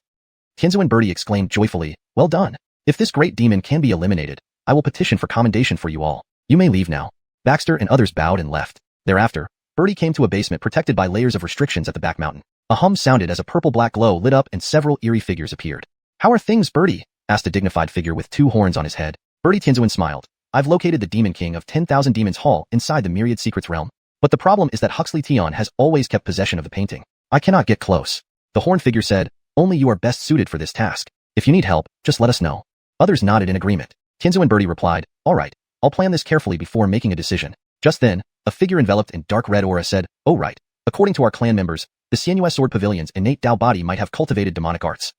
Tianzuan Birdie exclaimed joyfully, "Well done. If this great demon can be eliminated, I will petition for commendation for you all. You may leave now." Baxter and others bowed and left. Thereafter, Birdie came to a basement protected by layers of restrictions at the back mountain. A hum sounded as a purple-black glow lit up and several eerie figures appeared. "How are things, Birdie?" asked a dignified figure with two horns on his head. Birdie Tianzuan smiled. "I've located the Demon King of 10,000 Demons Hall inside the Myriad Secrets realm. But the problem is that Huxley Tion has always kept possession of the painting. I cannot get close." The horn figure said, "Only you are best suited for this task. If you need help, just let us know." Others nodded in agreement. Tianzuan Birdie replied, "All right, I'll plan this carefully before making a decision." Just then, a figure enveloped in dark red aura said, "Oh right, according to our clan members, the Sienua Sword Pavilion's innate Tao body might have cultivated demonic arts."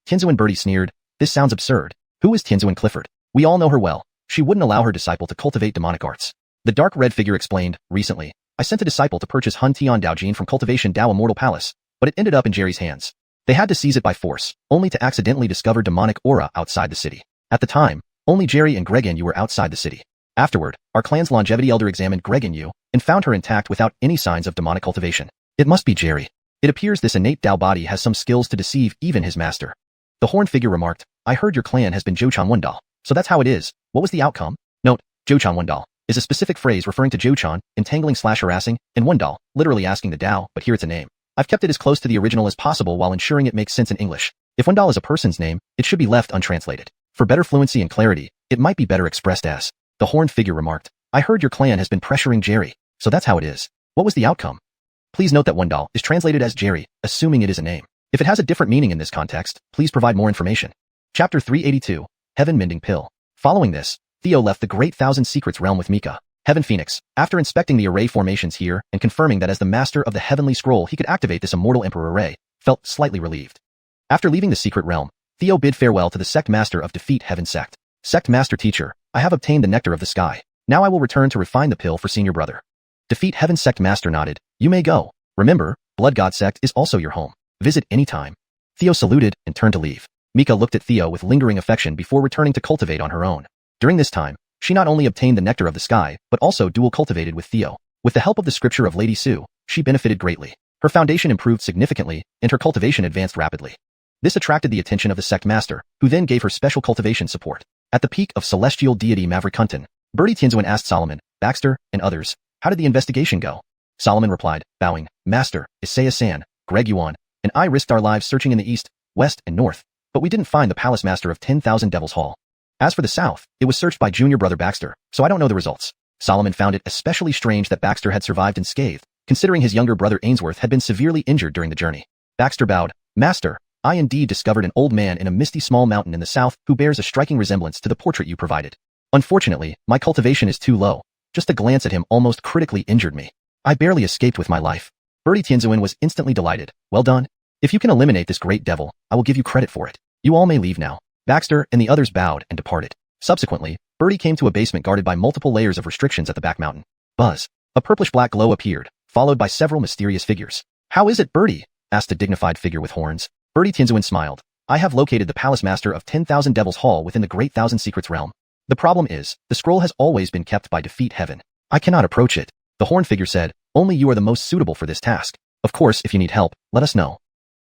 Tianzuan Birdie sneered, "This sounds absurd. Who is Tianzuan Clifford? We all know her well. She wouldn't allow her disciple to cultivate demonic arts." The dark red figure explained, "Recently, I sent a disciple to purchase Hun Tian Daojin from Cultivation Dao Immortal Palace, but it ended up in Jerry's hands. They had to seize it by force, only to accidentally discover demonic aura outside the city. At the time, only Jerry and Greg and you were outside the city. Afterward, our clan's longevity elder examined Greg and you, and found her intact without any signs of demonic cultivation. It must be Jerry. It appears this innate Tao body has some skills to deceive even his master." The horn figure remarked, "I heard your clan has been Jochan Wendal, so that's how it is. What was the outcome?" Note, Jochan Wendal is a specific phrase referring to Jochan, entangling/harassing, and Wendal, literally asking the Tao, but here it's a name. I've kept it as close to the original as possible while ensuring it makes sense in English. If Wendal is a person's name, it should be left untranslated. For better fluency and clarity, it might be better expressed as." The horned figure remarked, "I heard your clan has been pressuring Jerry, so that's how it is. What was the outcome?" Please note that Wendal is translated as Jerry, assuming it is a name. If it has a different meaning in this context, please provide more information. Chapter 382, Heaven Mending Pill. Following this, Theo left the Great Thousand Secrets realm with Mika. Heaven Phoenix, after inspecting the array formations here and confirming that as the master of the Heavenly Scroll he could activate this immortal emperor array, felt slightly relieved. After leaving the secret realm, Theo bid farewell to the sect master of Defeat Heaven Sect. "Sect Master Teacher, I have obtained the Nectar of the Sky. Now I will return to refine the pill for senior brother." Defeat Heaven Sect Master nodded, "You may go. Remember, Blood God Sect is also your home. Visit anytime." Theo saluted and turned to leave. Mika looked at Theo with lingering affection before returning to cultivate on her own. During this time, she not only obtained the Nectar of the Sky, but also dual cultivated with Theo. With the help of the scripture of Lady Sue, she benefited greatly. Her foundation improved significantly, and her cultivation advanced rapidly. This attracted the attention of the sect master, who then gave her special cultivation support. At the peak of celestial deity Maverick Birdie Tianzuan asked Solomon, Baxter, and others, "How did the investigation go?" Solomon replied, bowing, "Master, Isaiah-san, Greg Yuan, and I risked our lives searching in the east, west, and north, but we didn't find the palace master of 10,000 Devil's Hall. As for the south, it was searched by junior brother Baxter, so I don't know the results." Solomon found it especially strange that Baxter had survived unscathed, considering his younger brother Ainsworth had been severely injured during the journey. Baxter bowed. Master, I indeed discovered an old man in a misty small mountain in the south who bears a striking resemblance to the portrait you provided. Unfortunately, my cultivation is too low. Just a glance at him almost critically injured me. I barely escaped with my life. Birdie Tianzuan was instantly delighted. Well done. If you can eliminate this great devil, I will give you credit for it. You all may leave now. Baxter and the others bowed and departed. Subsequently, Birdie came to a basement guarded by multiple layers of restrictions at the back mountain. Buzz. A purplish-black glow appeared, followed by several mysterious figures. How is it, Birdie? Asked a dignified figure with horns. Birdie Tianzuan smiled. I have located the palace master of 10,000 Devils Hall within the Great Thousand Secrets realm. The problem is, the scroll has always been kept by Defeat Heaven. I cannot approach it. The horn figure said, only you are the most suitable for this task. Of course, if you need help, let us know.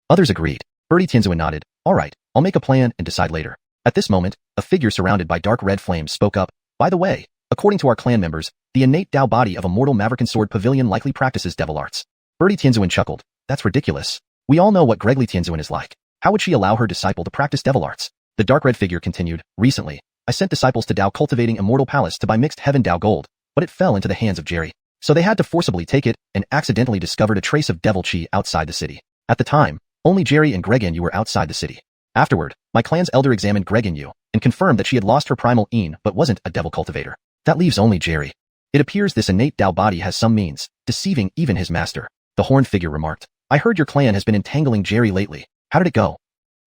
Others agreed. Birdie Tianzuan nodded. All right, I'll make a plan and decide later. At this moment, a figure surrounded by dark red flames spoke up. By the way, according to our clan members, the innate Dao body of a mortal Maverick Sword Pavilion likely practices devil arts. Birdie Tianzuan chuckled. That's ridiculous. We all know what Gregly Tianzuan is like. How would she allow her disciple to practice devil arts? The dark red figure continued. Recently, I sent disciples to Dao cultivating Immortal Palace to buy mixed heaven Dao gold, but it fell into the hands of Jerry. So they had to forcibly take it and accidentally discovered a trace of devil chi outside the city. At the time, only Jerry and Greg and you were outside the city. Afterward, my clan's elder examined Greg and you and confirmed that she had lost her primal een but wasn't a devil cultivator. That leaves only Jerry. It appears this innate Dao body has some means, deceiving even his master. The horned figure remarked. I heard your clan has been entangling Jerry lately. How did it go?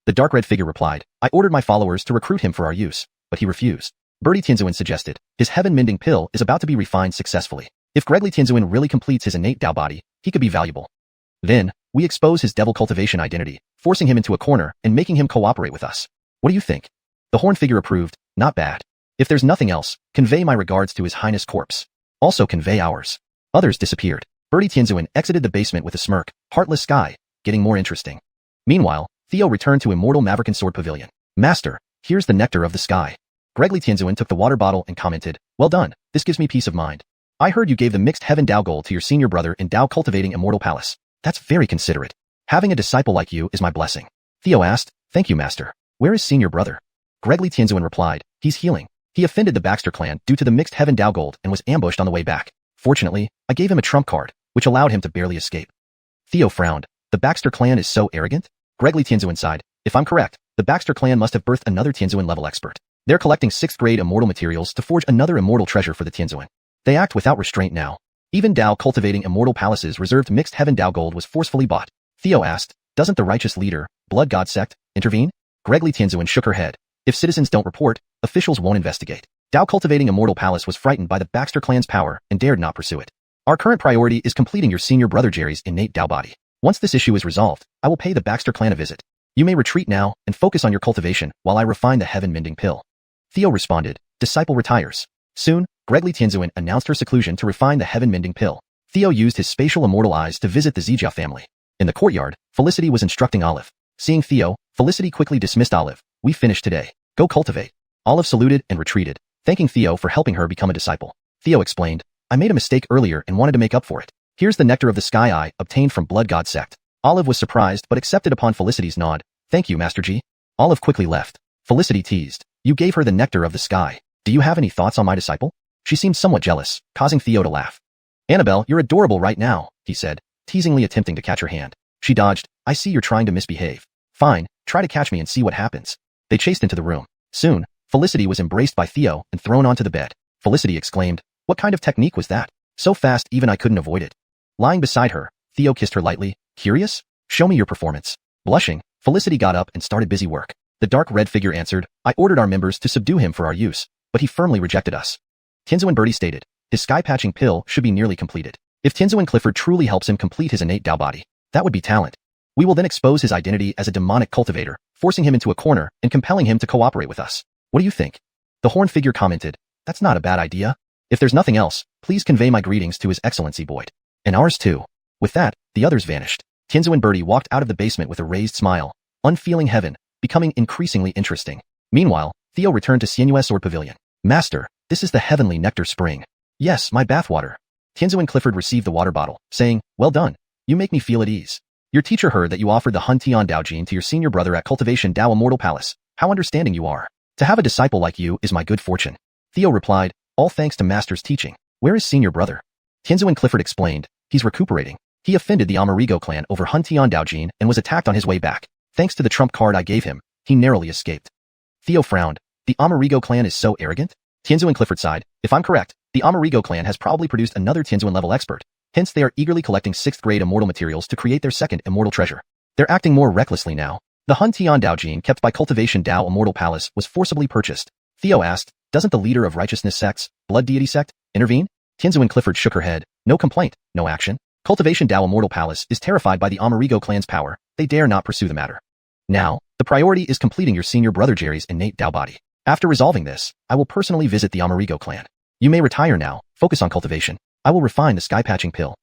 The dark red figure replied. I ordered my followers to recruit him for our use, but he refused. Birdie Tianzuan suggested. His heaven-mending pill is about to be refined successfully. If Gregly Tianzuan really completes his innate Dao body, he could be valuable. Then, we expose his devil cultivation identity, forcing him into a corner and making him cooperate with us. What do you think? The horn figure approved. Not bad. If there's nothing else, convey my regards to His Highness Corpse. Also convey ours. Others disappeared. Birdie Tianzuan exited the basement with a smirk. Heartless sky, getting more interesting. Meanwhile, Theo returned to Immortal Maverick Sword Pavilion. Master, here's the nectar of the sky. Gregly Tianzuan took the water bottle and commented. Well done, this gives me peace of mind. I heard you gave the mixed heaven Dao gold to your senior brother in Dao cultivating Immortal Palace. That's very considerate. Having a disciple like you is my blessing. Theo asked. Thank you, master. Where is senior brother? Gregly Tianzuan replied. He's healing. He offended the Baxter clan due to the mixed heaven Dao gold and was ambushed on the way back. Fortunately, I gave him a trump card, which allowed him to barely escape. Theo frowned. The Baxter clan is so arrogant? Gregly Tianzuan sighed. If I'm correct, the Baxter clan must have birthed another Tianzuan level expert. They're collecting 6th grade immortal materials to forge another immortal treasure for the Tianzuan. They act without restraint now. Even Dao cultivating Immortal Palace's reserved mixed heaven Dao gold was forcefully bought. Theo asked, doesn't the righteous leader, Blood God Sect, intervene? Gregly Tianzuan shook her head. If citizens don't report, officials won't investigate. Dao cultivating Immortal Palace was frightened by the Baxter clan's power and dared not pursue it. Our current priority is completing your senior brother Jerry's innate Dao body. Once this issue is resolved, I will pay the Baxter clan a visit. You may retreat now and focus on your cultivation while I refine the heaven-mending pill. Theo responded. Disciple retires. Soon, Gregly Tianzuan announced her seclusion to refine the heaven-mending pill. Theo used his spatial immortal eyes to visit the Zijia family. In the courtyard, Felicity was instructing Olive. Seeing Theo, Felicity quickly dismissed Olive. We finished today. Go cultivate. Olive saluted and retreated, thanking Theo for helping her become a disciple. Theo explained, I made a mistake earlier and wanted to make up for it. Here's the nectar of the sky I obtained from Blood God Sect. Olive was surprised but accepted upon Felicity's nod. Thank you, Master G. Olive quickly left. Felicity teased. You gave her the nectar of the sky. Do you have any thoughts on my disciple? She seemed somewhat jealous, causing Theo to laugh. Annabelle, you're adorable right now, he said, teasingly attempting to catch her hand. She dodged. I see you're trying to misbehave. Fine, try to catch me and see what happens. They chased into the room. Soon, Felicity was embraced by Theo and thrown onto the bed. Felicity exclaimed, what kind of technique was that? So fast even I couldn't avoid it. Lying beside her, Theo kissed her lightly. Curious? Show me your performance. Blushing, Felicity got up and started busy work. The dark red figure answered, I ordered our members to subdue him for our use, but he firmly rejected us. Tianzuan Birdie stated, his sky-patching pill should be nearly completed. If Tianzuan Clifford truly helps him complete his innate Dao body, that would be talent. We will then expose his identity as a demonic cultivator, forcing him into a corner and compelling him to cooperate with us. What do you think? The horn figure commented, that's not a bad idea. If there's nothing else, please convey my greetings to His Excellency Boyd. And ours too. With that, the others vanished. Tianzuan Birdie walked out of the basement with a raised smile, unfeeling heaven, becoming increasingly interesting. Meanwhile, Theo returned to Sinuous Sword Pavilion. Master, this is the heavenly nectar spring. Yes, my bathwater. Tianzuan Clifford received the water bottle, saying, well done. You make me feel at ease. Your teacher heard that you offered the Hun Tian Dao gene to your senior brother at Cultivation Dao Immortal Palace. How understanding you are. To have a disciple like you is my good fortune. Theo replied, all thanks to Master's teaching. Where is senior brother? Tianzuan Clifford explained, He's recuperating. He offended the Amerigo clan over Hun Tiandaojin and was attacked on his way back. Thanks to the trump card I gave him, he narrowly escaped. Theo frowned. The Amerigo clan is so arrogant? Tianzuan Clifford sighed. If I'm correct, the Amerigo clan has probably produced another Tianzuan-level expert. Hence, they are eagerly collecting 6th-grade immortal materials to create their second immortal treasure. They're acting more recklessly now. The Hun Tiandaojin kept by Cultivation Dao Immortal Palace was forcibly purchased. Theo asked, doesn't the leader of righteousness sects, Blood Deity sect, intervene? Tianzuan Clifford shook her head. No complaint, no action. Cultivation Dao Immortal Palace is terrified by the Amerigo clan's power. They dare not pursue the matter. Now, the priority is completing your senior brother Jerry's innate Dao body. After resolving this, I will personally visit the Amerigo clan. You may retire now, focus on cultivation. I will refine the sky-patching pill.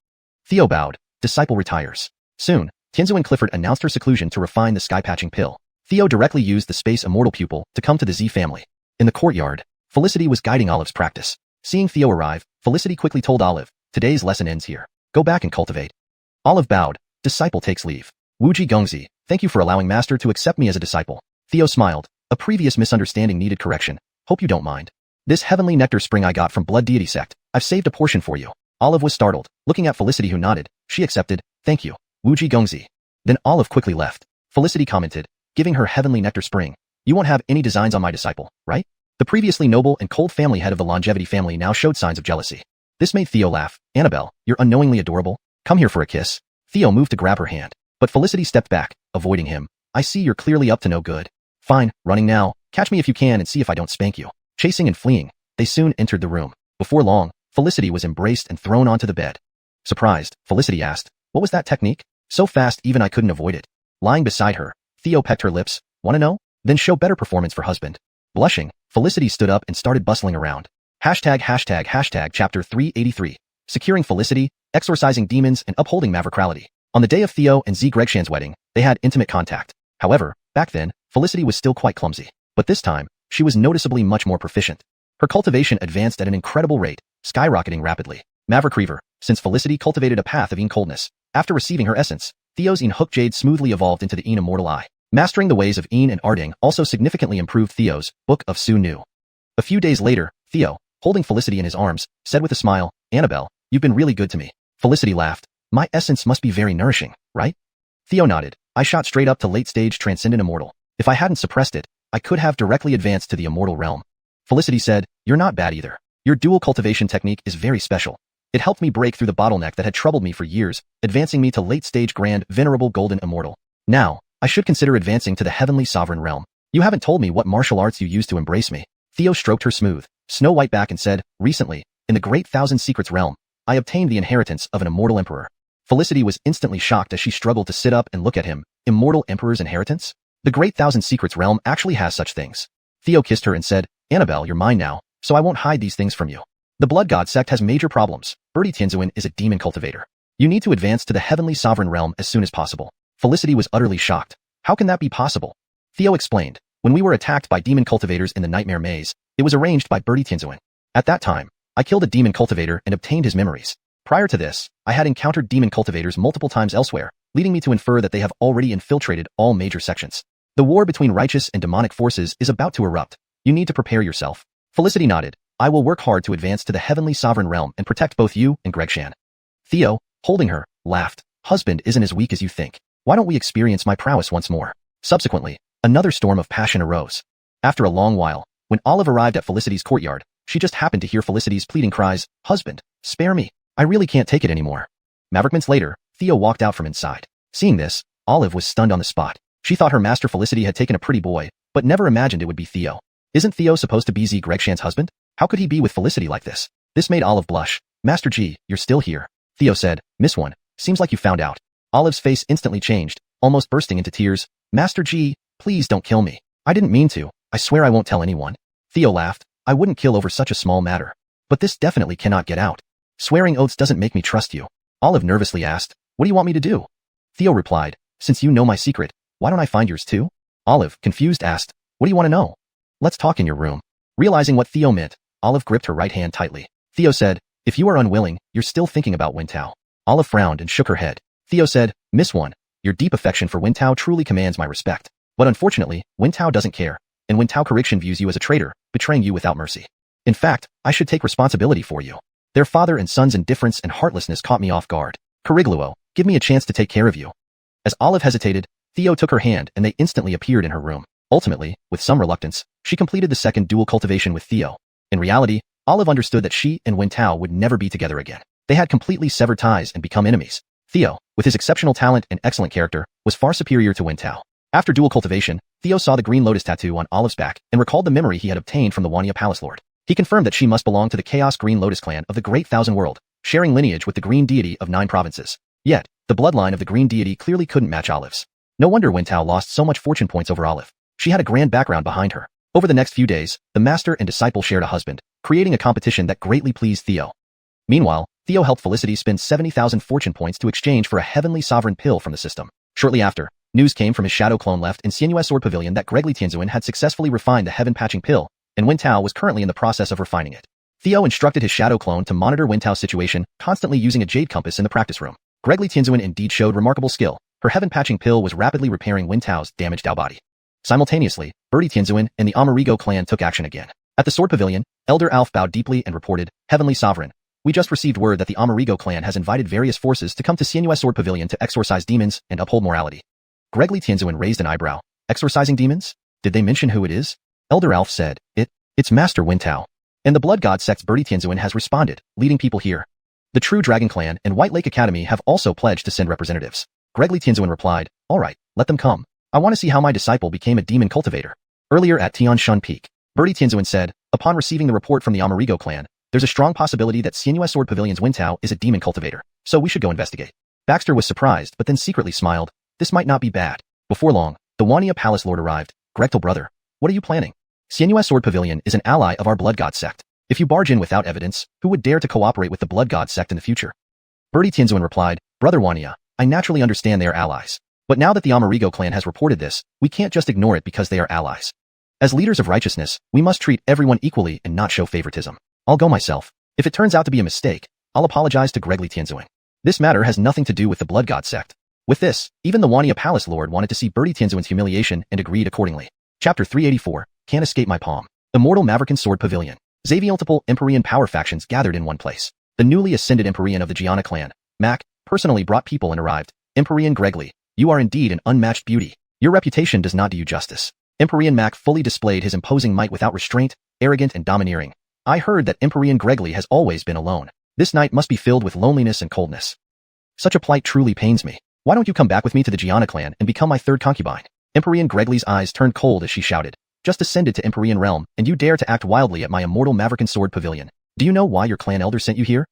Theo bowed. Disciple retires. Soon, Tianzuan Clifford announced her seclusion to refine the sky-patching pill. Theo directly used the space immortal pupil to come to the Z family. In the courtyard, Felicity was guiding Olive's practice. Seeing Theo arrive, Felicity quickly told Olive, today's lesson ends here. Go back and cultivate. Olive bowed. Disciple takes leave. Wuji Gongzi, thank you for allowing Master to accept me as a disciple. Theo smiled. A previous misunderstanding needed correction. Hope you don't mind. This heavenly nectar spring I got from Blood Deity sect. I've saved a portion for you. Olive was startled. Looking at Felicity who nodded, she accepted. Thank you. Wuji Gongzi. Then Olive quickly left. Felicity commented, giving her heavenly nectar spring. You won't have any designs on my disciple, right? The previously noble and cold family head of the Longevity family now showed signs of jealousy. This made Theo laugh. Annabelle, you're unknowingly adorable. Come here for a kiss. Theo moved to grab her hand, but Felicity stepped back, avoiding him. I see you're clearly up to no good. Fine, running now. Catch me if you can and see if I don't spank you. Chasing and fleeing, they soon entered the room. Before long, Felicity was embraced and thrown onto the bed. Surprised, Felicity asked, what was that technique? So fast even I couldn't avoid it. Lying beside her, Theo pecked her lips. Wanna know? Then show better performance for husband. Blushing, Felicity stood up and started bustling around. Hashtag chapter 383. Securing Felicity, exorcising demons and upholding mavricality. On the day of Theo and Z Gregshan's wedding, they had intimate contact. However, back then, Felicity was still quite clumsy. But this time, she was noticeably much more proficient. Her cultivation advanced at an incredible rate, skyrocketing rapidly. Maverick Reaver, since Felicity cultivated a path of Een coldness. After receiving her essence, Theo's Een Hook Jade smoothly evolved into the Een Immortal Eye. Mastering the ways of Een and Arding also significantly improved Theo's Book of Su Nu. A few days later, Theo, holding Felicity in his arms, said with a smile, Annabelle, you've been really good to me. Felicity laughed. My essence must be very nourishing, right? Theo nodded. I shot straight up to late-stage Transcendent Immortal. If I hadn't suppressed it, I could have directly advanced to the Immortal realm. Felicity said, you're not bad either. Your dual cultivation technique is very special. It helped me break through the bottleneck that had troubled me for years, advancing me to late-stage Grand Venerable Golden Immortal. Now, I should consider advancing to the Heavenly Sovereign Realm. You haven't told me what martial arts you used to embrace me. Theo stroked her smooth, snow-white back and said, recently, in the Great Thousand Secrets realm, I obtained the inheritance of an immortal emperor. Felicity was instantly shocked as she struggled to sit up and look at him. Immortal Emperor's inheritance? The Great Thousand Secrets realm actually has such things. Theo kissed her and said, Annabelle, you're mine now, so I won't hide these things from you. The Blood God sect has major problems. Birdie Tianzuan is a demon cultivator. You need to advance to the Heavenly Sovereign realm as soon as possible. Felicity was utterly shocked. How can that be possible? Theo explained. When we were attacked by demon cultivators in the Nightmare Maze, it was arranged by Birdie Tianzuan. At that time, I killed a demon cultivator and obtained his memories. Prior to this, I had encountered demon cultivators multiple times elsewhere, leading me to infer that they have already infiltrated all major sections. The war between righteous and demonic forces is about to erupt. You need to prepare yourself. Felicity nodded. I will work hard to advance to the Heavenly Sovereign Realm and protect both you and Gregshan. Theo, holding her, laughed. Husband isn't as weak as you think. Why don't we experience my prowess once more? Subsequently, another storm of passion arose. After a long while, when Olive arrived at Felicity's courtyard, she just happened to hear Felicity's pleading cries, Husband, spare me. I really can't take it anymore. Maverick minutes later, Theo walked out from inside. Seeing this, Olive was stunned on the spot. She thought her master Felicity had taken a pretty boy, but never imagined it would be Theo. Isn't Theo supposed to be Z Gregshan's husband? How could he be with Felicity like this? This made Olive blush. Master G, you're still here. Theo said, Miss One, seems like you found out. Olive's face instantly changed, almost bursting into tears. Master G, please don't kill me. I didn't mean to. I swear I won't tell anyone. Theo laughed. I wouldn't kill over such a small matter. But this definitely cannot get out. Swearing oaths doesn't make me trust you. Olive nervously asked, what do you want me to do? Theo replied, since you know my secret, why don't I find yours too? Olive, confused, asked, what do you want to know? Let's talk in your room. Realizing what Theo meant, Olive gripped her right hand tightly. Theo said, if you are unwilling, you're still thinking about Wintao. Olive frowned and shook her head. Theo said, Miss One, your deep affection for Wintao truly commands my respect. But unfortunately, Wintao doesn't care, and Wintao Correction views you as a traitor, betraying you without mercy. In fact, I should take responsibility for you. Their father and son's indifference and heartlessness caught me off guard. Corrigluo, give me a chance to take care of you. As Olive hesitated, Theo took her hand and they instantly appeared in her room. Ultimately, with some reluctance, she completed the second dual cultivation with Theo. In reality, Olive understood that she and Wen Tao would never be together again. They had completely severed ties and become enemies. Theo, with his exceptional talent and excellent character, was far superior to Wen Tao. After dual cultivation, Theo saw the green lotus tattoo on Olive's back and recalled the memory he had obtained from the Wanya Palace Lord. He confirmed that she must belong to the Chaos Green Lotus clan of the Great Thousand World, sharing lineage with the Green Deity of 9 provinces. Yet, the bloodline of the Green Deity clearly couldn't match Olive's. No wonder Wen Tao lost so much fortune points over Olive. She had a grand background behind her. Over the next few days, the master and disciple shared a husband, creating a competition that greatly pleased Theo. Meanwhile, Theo helped Felicity spend 70,000 fortune points to exchange for a heavenly sovereign pill from the system. Shortly after, news came from his shadow clone left in Sinuous Sword Pavilion that Gregly Tianzuan had successfully refined the heaven patching pill, and Wen Tao was currently in the process of refining it. Theo instructed his shadow clone to monitor Wen Tao's situation, constantly using a jade compass in the practice room. Gregly Tianzuan indeed showed remarkable skill. Her heaven patching pill was rapidly repairing Wen Tao's damaged Dao body. Simultaneously, Birdie Tianzuan and the Amerigo clan took action again. At the Sword Pavilion, Elder Alf bowed deeply and reported, Heavenly Sovereign, we just received word that the Amerigo clan has invited various forces to come to Sinuous Sword Pavilion to exorcise demons and uphold morality. Gregly Tianzuan raised an eyebrow. Exorcising demons? Did they mention who it is? Elder Alf said, It's Master Wen Tao. And the Blood God sect's Birdie Tianzuan has responded, leading people here. The True Dragon Clan and White Lake Academy have also pledged to send representatives. Gregly Tianzuan replied, Alright, let them come. I want to see how my disciple became a demon cultivator. Earlier at Tianshan Peak, Birdie Tianzuan said, upon receiving the report from the Amerigo clan, there's a strong possibility that Sinuous Sword Pavilion's Wen Tao is a demon cultivator, so we should go investigate. Baxter was surprised but then secretly smiled. This might not be bad. Before long, the Wanya Palace Lord arrived. Gregtel brother, what are you planning? Sinuous Sword Pavilion is an ally of our Blood God sect. If you barge in without evidence, who would dare to cooperate with the Blood God sect in the future? Birdie Tianzuan replied, Brother Wanya, I naturally understand they are allies. But now that the Amerigo clan has reported this, we can't just ignore it because they are allies. As leaders of righteousness, we must treat everyone equally and not show favoritism. I'll go myself. If it turns out to be a mistake, I'll apologize to Gregly Tianzuan. This matter has nothing to do with the Blood God sect. With this, even the Wanya Palace Lord wanted to see Birdie Tianzuan's humiliation and agreed accordingly. Chapter 384, Can't Escape My Palm. Immortal Maverican Sword Pavilion. Multiple Empyrean power factions gathered in one place. The newly ascended Empyrean of the Gianna clan, Mac, personally brought people and arrived. Empyrean Gregly, you are indeed an unmatched beauty. Your reputation does not do you justice. Empyrean Mac fully displayed his imposing might without restraint, arrogant and domineering. I heard that Empyrean Gregly has always been alone. This night must be filled with loneliness and coldness. Such a plight truly pains me. Why don't you come back with me to the Gianna clan and become my third concubine? Empyrean Gregly's eyes turned cold as she shouted. Just ascended to Empyrean realm, and you dare to act wildly at my immortal Maverican Sword Pavilion. Do you know why your clan elder sent you here?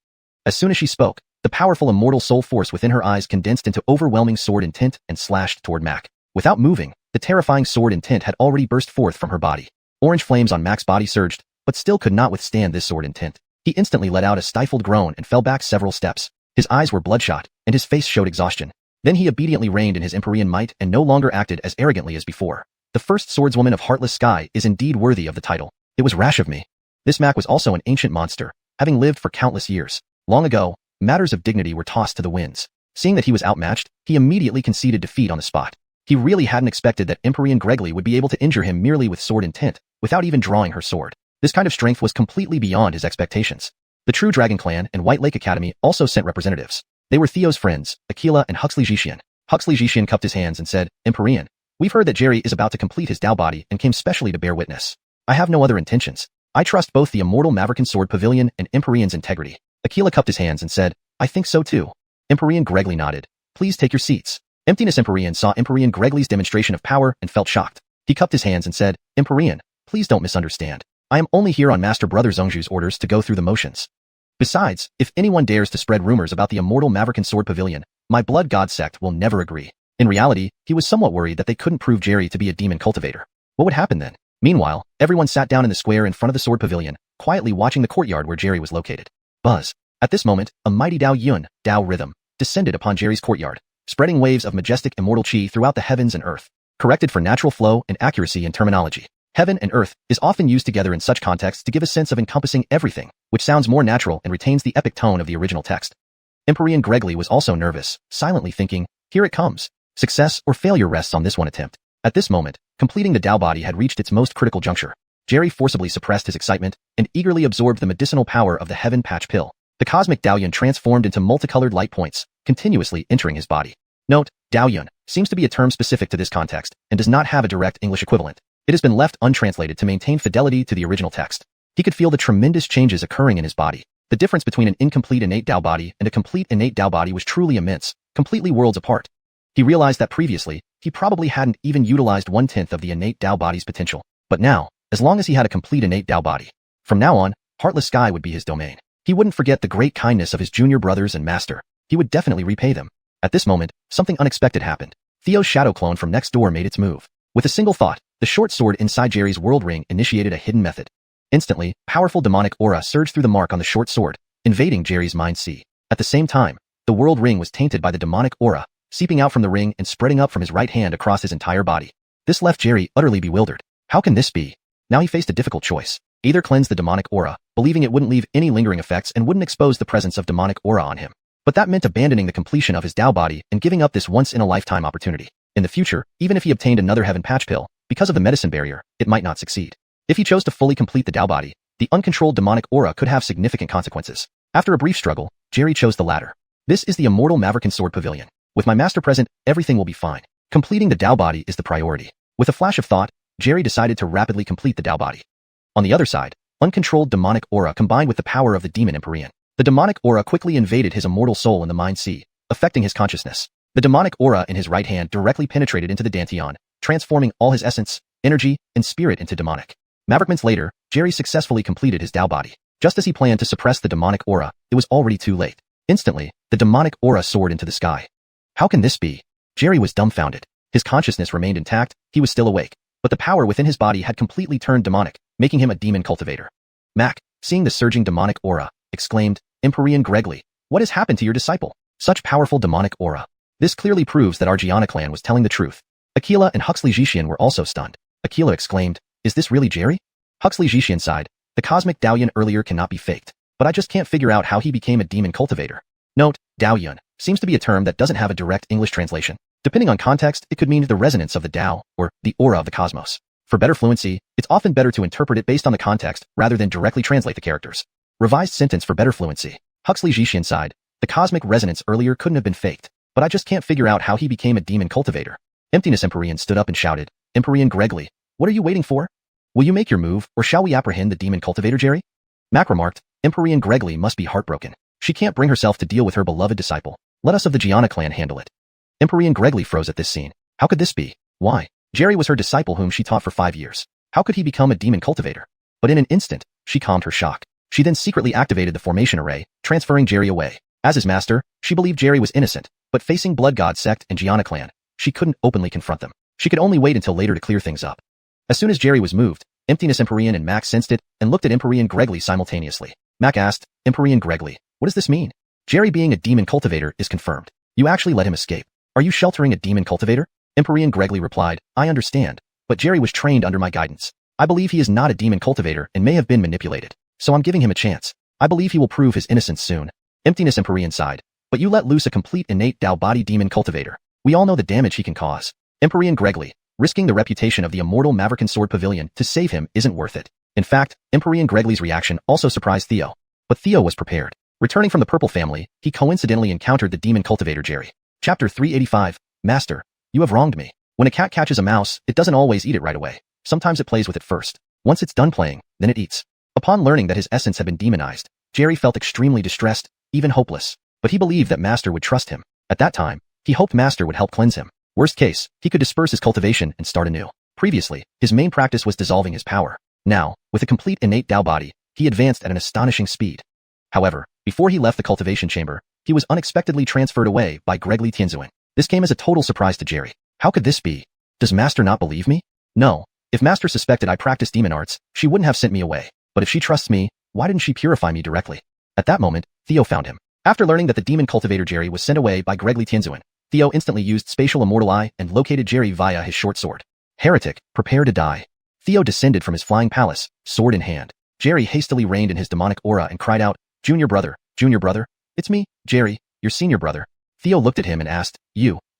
As soon as she spoke, the powerful immortal soul force within her eyes condensed into overwhelming sword intent and slashed toward Mac. Without moving, the terrifying sword intent had already burst forth from her body. Orange flames on Mac's body surged, but still could not withstand this sword intent. He instantly let out a stifled groan and fell back several steps. His eyes were bloodshot, and his face showed exhaustion. Then he obediently reigned in his Empyrean might and no longer acted as arrogantly as before. The first swordswoman of Heartless Sky is indeed worthy of the title. It was rash of me. This Mac was also an ancient monster, having lived for countless years. Long ago, matters of dignity were tossed to the winds. Seeing that he was outmatched, he immediately conceded defeat on the spot. He really hadn't expected that Empyrean Gregly would be able to injure him merely with sword intent, without even drawing her sword. This kind of strength was completely beyond his expectations. The True Dragon Clan and White Lake Academy also sent representatives. They were Theo's friends, Aquila and Huxley Jishian. Huxley Jishian cupped his hands and said, Empyrean, we've heard that Jerry is about to complete his Dao body and came specially to bear witness. I have no other intentions. I trust both the immortal Maverican Sword Pavilion and Empyrean's integrity. Aquila cupped his hands and said, I think so too. Empyrean Gregly nodded. Please take your seats. Emptiness Empyrean saw Empyrean Gregly's demonstration of power and felt shocked. He cupped his hands and said, Empyrean, please don't misunderstand. I am only here on Master Brother Zhongzhu's orders to go through the motions. Besides, if anyone dares to spread rumors about the immortal Maverican Sword Pavilion, my Blood God sect will never agree. In reality, he was somewhat worried that they couldn't prove Jerry to be a demon cultivator. What would happen then? Meanwhile, everyone sat down in the square in front of the Sword Pavilion, quietly watching the courtyard where Jerry was located. Buzz. At this moment, a mighty Dao Yun, Dao rhythm, descended upon Jerry's courtyard, spreading waves of majestic immortal chi throughout the heavens and earth. Corrected for natural flow and accuracy in terminology. Heaven and earth is often used together in such contexts to give a sense of encompassing everything, which sounds more natural and retains the epic tone of the original text. Empyrean Gregly was also nervous, silently thinking, here it comes. Success or failure rests on this one attempt. At this moment, completing the Dao body had reached its most critical juncture. Jerry forcibly suppressed his excitement and eagerly absorbed the medicinal power of the Heaven Patch pill. The cosmic Daoyun transformed into multicolored light points, continuously entering his body. Note, Daoyun seems to be a term specific to this context and does not have a direct English equivalent. It has been left untranslated to maintain fidelity to the original text. He could feel the tremendous changes occurring in his body. The difference between an incomplete innate Dao body and a complete innate Dao body was truly immense, completely worlds apart. He realized that previously, he probably hadn't even utilized 1/10 of the innate Dao body's potential. But now, as long as he had a complete innate Dao body, from now on, Heartless Sky would be his domain. He wouldn't forget the great kindness of his junior brothers and master. He would definitely repay them. At this moment, something unexpected happened. Theo's shadow clone from next door made its move. With a single thought, the short sword inside Jerry's world ring initiated a hidden method. Instantly, powerful demonic aura surged through the mark on the short sword, invading Jerry's mind sea. At the same time, the world ring was tainted by the demonic aura, seeping out from the ring and spreading up from his right hand across his entire body. This left Jerry utterly bewildered. How can this be? Now he faced a difficult choice. Either cleanse the demonic aura, believing it wouldn't leave any lingering effects and wouldn't expose the presence of demonic aura on him. But that meant abandoning the completion of his Dao body and giving up this once-in-a-lifetime opportunity. In the future, even if he obtained another Heaven Patch Pill, because of the medicine barrier, it might not succeed. If he chose to fully complete the Dao body, the uncontrolled demonic aura could have significant consequences. After a brief struggle, Jerry chose the latter. This is the immortal Maverick Sword Pavilion. With my master present, everything will be fine. Completing the Dao body is the priority. With a flash of thought, Jerry decided to rapidly complete the Dao body. On the other side, uncontrolled demonic aura combined with the power of the demon Empyrean. The demonic aura quickly invaded his immortal soul in the mind sea, affecting his consciousness. The demonic aura in his right hand directly penetrated into the Dantian, transforming all his essence, energy, and spirit into demonic. Months later, Jerry successfully completed his Dao body. Just as he planned to suppress the demonic aura, it was already too late. Instantly, the demonic aura soared into the sky. How can this be? Jerry was dumbfounded. His consciousness remained intact, he was still awake, but the power within his body had completely turned demonic, making him a demon cultivator. Mac, seeing the surging demonic aura, exclaimed, Empyrean Gregly, what has happened to your disciple? Such powerful demonic aura. This clearly proves that our Gianna clan was telling the truth. Aquila and Huxley Zhishian were also stunned. Aquila exclaimed, is this really Jerry? Huxley Zhishian sighed, the cosmic Daoyun earlier cannot be faked, but I just can't figure out how he became a demon cultivator. Note, Daoyun seems to be a term that doesn't have a direct English translation. Depending on context, it could mean the resonance of the Dao, or the aura of the cosmos. For better fluency, it's often better to interpret it based on the context rather than directly translate the characters. Revised sentence for better fluency. Huxley Zhishian sighed, the cosmic resonance earlier couldn't have been faked, but I just can't figure out how he became a demon cultivator. Emptiness Empyrean stood up and shouted, Empyrean Gregly, what are you waiting for? Will you make your move, or shall we apprehend the demon cultivator Jerry? Mac remarked, Empyrean Gregly must be heartbroken. She can't bring herself to deal with her beloved disciple. Let us of the Gianna clan handle it. Empyrean Gregly froze at this scene. How could this be? Why? Jerry was her disciple whom she taught for 5 years. How could he become a demon cultivator? But in an instant, she calmed her shock. She then secretly activated the formation array, transferring Jerry away. As his master, she believed Jerry was innocent, but facing Blood God sect and Gianna clan, she couldn't openly confront them. She could only wait until later to clear things up. As soon as Jerry was moved, Emptiness Empyrean and Mac sensed it and looked at Empyrean Gregly simultaneously. Mac asked, Empyrean Gregly, what does this mean? Jerry being a demon cultivator is confirmed. You actually let him escape. Are you sheltering a demon cultivator? Empyrean Gregly replied, I understand, but Jerry was trained under my guidance. I believe he is not a demon cultivator and may have been manipulated, so I'm giving him a chance. I believe he will prove his innocence soon. Emptiness Empyrean sighed, but you let loose a complete innate Dao body demon cultivator. We all know the damage he can cause. Empyrean Gregly, risking the reputation of the immortal Maverick Sword Pavilion to save him isn't worth it. In fact, Empyrean Gregly's reaction also surprised Theo. But Theo was prepared. Returning from the Purple family, he coincidentally encountered the demon cultivator Jerry. Chapter 385, Master, you have wronged me. When a cat catches a mouse, it doesn't always eat it right away. Sometimes it plays with it first. Once it's done playing, then it eats. Upon learning that his essence had been demonized, Jerry felt extremely distressed, even hopeless. But he believed that Master would trust him. At that time, he hoped Master would help cleanse him. Worst case, he could disperse his cultivation and start anew. Previously, his main practice was dissolving his power. Now, with a complete innate Dao body, he advanced at an astonishing speed. However, before he left the cultivation chamber, he was unexpectedly transferred away by Gregly Tianzuan. This came as a total surprise to Jerry. How could this be? Does Master not believe me? No. If Master suspected I practiced demon arts, she wouldn't have sent me away. But if she trusts me, why didn't she purify me directly? At that moment, Theo found him. After learning that the demon cultivator Jerry was sent away by Gregly Tianzuan, Theo instantly used Spatial Immortal Eye and located Jerry via his short sword. Heretic, prepare to die. Theo descended from his flying palace, sword in hand. Jerry hastily reined in his demonic aura and cried out, Junior brother, it's me, Jerry, your senior brother. Theo looked at him and asked,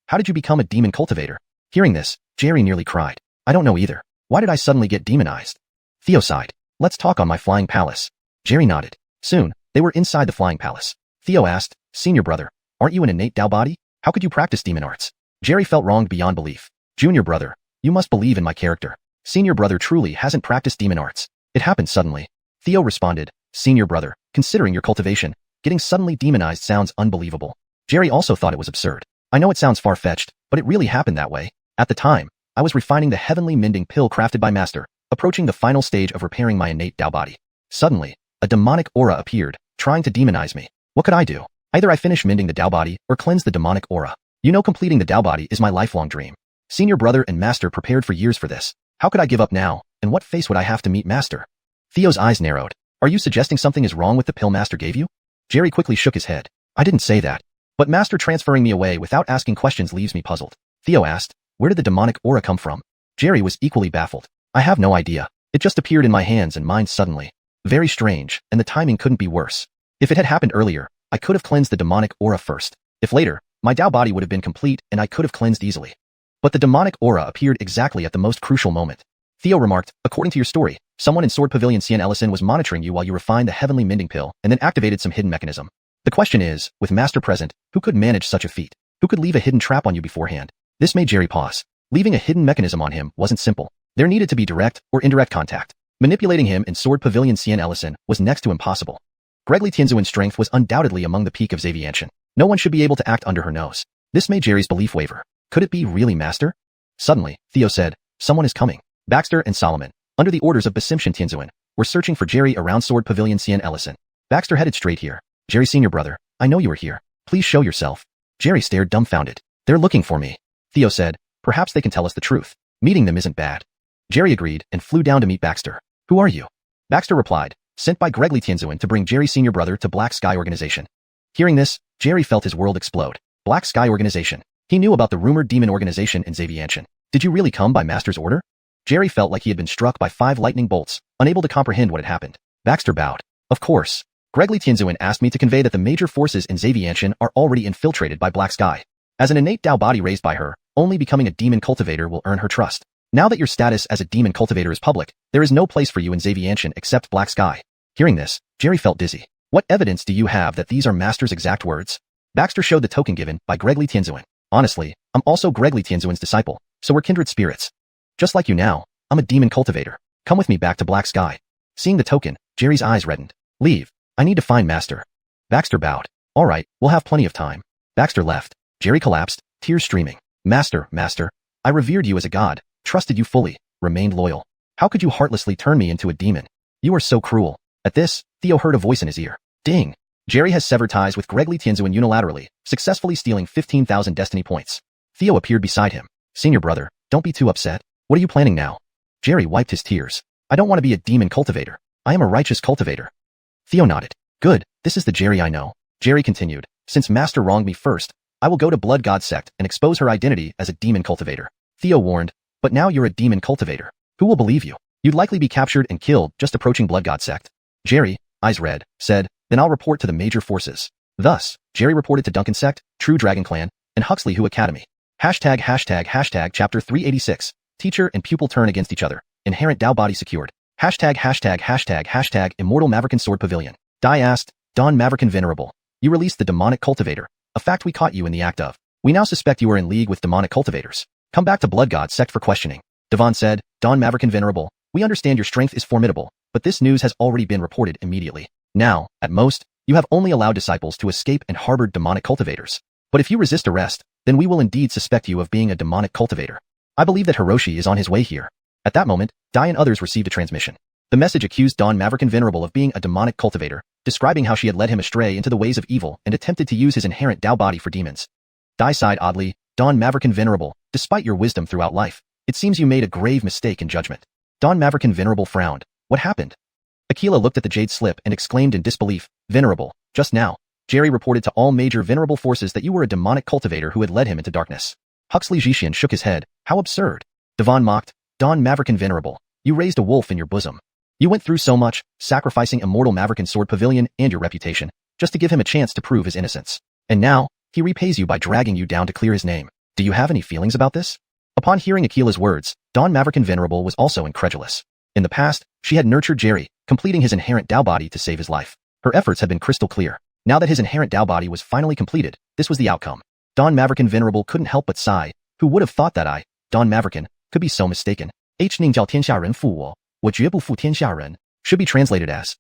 how did you become a demon cultivator? Hearing this, Jerry nearly cried. I don't know either. Why did I suddenly get demonized? Theo sighed. Let's talk on my flying palace. Jerry nodded. Soon, They were inside the flying palace. Theo asked, "Senior brother, aren't you an innate Dao body? How could you practice demon arts?" Jerry felt wronged beyond belief. "Junior brother, you must believe in my character. Senior brother truly hasn't practiced demon arts. It happened suddenly." Theo responded, "Senior brother, considering your cultivation, getting suddenly demonized sounds unbelievable." Jerry also thought it was absurd. "I know it sounds far-fetched, but it really happened that way. At the time, I was refining the heavenly mending pill crafted by Master, approaching the final stage of repairing my innate Dao body. Suddenly, a demonic aura appeared, trying to demonize me. What could I do? Either I finish mending the Dao body or cleanse the demonic aura. You know, completing the Dao body is my lifelong dream. Senior brother and Master prepared for years for this. How could I give up now, and what face would I have to meet Master?" Theo's eyes narrowed. "Are you suggesting something is wrong with the pill Master gave you?" Jerry quickly shook his head. "I didn't say that. But Master transferring me away without asking questions leaves me puzzled." Theo asked, "Where did the demonic aura come from?" Jerry was equally baffled. "I have no idea. It just appeared in my hands and mind suddenly. Very strange, and the timing couldn't be worse. If it had happened earlier, I could have cleansed the demonic aura first. If later, my Dao body would have been complete and I could have cleansed easily. But the demonic aura appeared exactly at the most crucial moment." Theo remarked, "According to your story, someone in Sword Pavilion Cian Ellison was monitoring you while you refined the heavenly mending pill and then activated some hidden mechanism. The question is, with Master present, who could manage such a feat? Who could leave a hidden trap on you beforehand?" This made Jerry pause. Leaving a hidden mechanism on him wasn't simple. There needed to be direct or indirect contact. Manipulating him in Sword Pavilion Cian Ellison was next to impossible. Gregly Tianzuan's strength was undoubtedly among the peak of Xavianshan. No one should be able to act under her nose. This made Jerry's belief waver. Could it be really Master? Suddenly, Theo said, "Someone is coming." Baxter and Solomon, under the orders of Basimshan Tianzuan, were searching for Jerry around Sword Pavilion Cian Ellison. Baxter headed straight here. "Jerry, senior brother, I know you are here. Please show yourself." Jerry stared dumbfounded. "They're looking for me," Theo said. "Perhaps they can tell us the truth. Meeting them isn't bad." Jerry agreed and flew down to meet Baxter. "Who are you?" Baxter replied, "Sent by Gregly Tianzuan to bring Jerry senior brother to Black Sky Organization." Hearing this, Jerry felt his world explode. Black Sky Organization. He knew about the rumored demon organization in Xavianshan. Did you really come by Master's order? Jerry felt like he had been struck by 5 lightning bolts, unable to comprehend what had happened. Baxter bowed. "Of course. Gregly Tianzuan asked me to convey that the major forces in Xavianshan are already infiltrated by Black Sky. As an innate Dao body raised by her, only becoming a demon cultivator will earn her trust. Now that your status as a demon cultivator is public, there is no place for you in Xavianshan except Black Sky." Hearing this, Jerry felt dizzy. "What evidence do you have that these are Master's exact words?" Baxter showed the token given by Gregly Tianzuan. "Honestly, I'm also Gregly Tianzuan's disciple, so we're kindred spirits. Just like you now, I'm a demon cultivator. Come with me back to Black Sky." Seeing the token, Jerry's eyes reddened. "Leave. I need to find Master." Baxter bowed. "All right, we'll have plenty of time." Baxter left. Jerry collapsed, tears streaming. Master, I revered you as a god, trusted you fully, remained loyal. How could you heartlessly turn me into a demon? You are so cruel." At this, Theo heard a voice in his ear. Ding! Jerry has severed ties with Gregly Tianzuan unilaterally, successfully stealing 15,000 destiny points. Theo appeared beside him. "Senior brother, don't be too upset. What are you planning now?" Jerry wiped his tears. "I don't want to be a demon cultivator. I am a righteous cultivator." Theo nodded. "Good, this is the Jerry I know." Jerry continued, "Since Master wronged me first, I will go to Blood God Sect and expose her identity as a demon cultivator." Theo warned, "But now you're a demon cultivator. Who will believe you? You'd likely be captured and killed just approaching Blood God Sect." Jerry, eyes red, said, "Then I'll report to the major forces." Thus, Jerry reported to Duncan Sect, True Dragon Clan, and Huxley Who Academy. Chapter 386. Teacher and pupil turn against each other. Inherent Dao body secured. Immortal Maverican Sword Pavilion. Dai asked, "Don Maverican Venerable, you released the demonic cultivator, a fact we caught you in the act of. We now suspect you are in league with demonic cultivators. Come back to Blood God Sect for questioning." Devon said, "Don Maverican Venerable, we understand your strength is formidable, but this news has already been reported immediately. Now, at most, you have only allowed disciples to escape and harbored demonic cultivators. But if you resist arrest, then we will indeed suspect you of being a demonic cultivator. I believe that Hiroshi is on his way here." At that moment, Dai and others received a transmission. The message accused Don Maverican Venerable of being a demonic cultivator, describing how she had led him astray into the ways of evil and attempted to use his inherent Dao body for demons. Dai sighed oddly, "Don Maverican Venerable, despite your wisdom throughout life, it seems you made a grave mistake in judgment." Don Maverican Venerable frowned. "What happened?" Aquila looked at the jade slip and exclaimed in disbelief, "Venerable, just now, Jerry reported to all major venerable forces that you were a demonic cultivator who had led him into darkness." Huxley Jishian shook his head. "How absurd." Devon mocked, "Don Maverican Venerable, you raised a wolf in your bosom. You went through so much, sacrificing Immortal Maverican Sword Pavilion and your reputation, just to give him a chance to prove his innocence. And now, he repays you by dragging you down to clear his name. Do you have any feelings about this?" Upon hearing Aquila's words, Don Maverican Venerable was also incredulous. In the past, she had nurtured Jerry, completing his inherent Dao body to save his life. Her efforts had been crystal clear. Now that his inherent Tao body was finally completed, this was the outcome. Don Maverick Venerable couldn't help but sigh. Who would have thought that I, Don Maverick, could be so mistaken? 宁叫天下人负我，我绝不负天下人 should be translated as,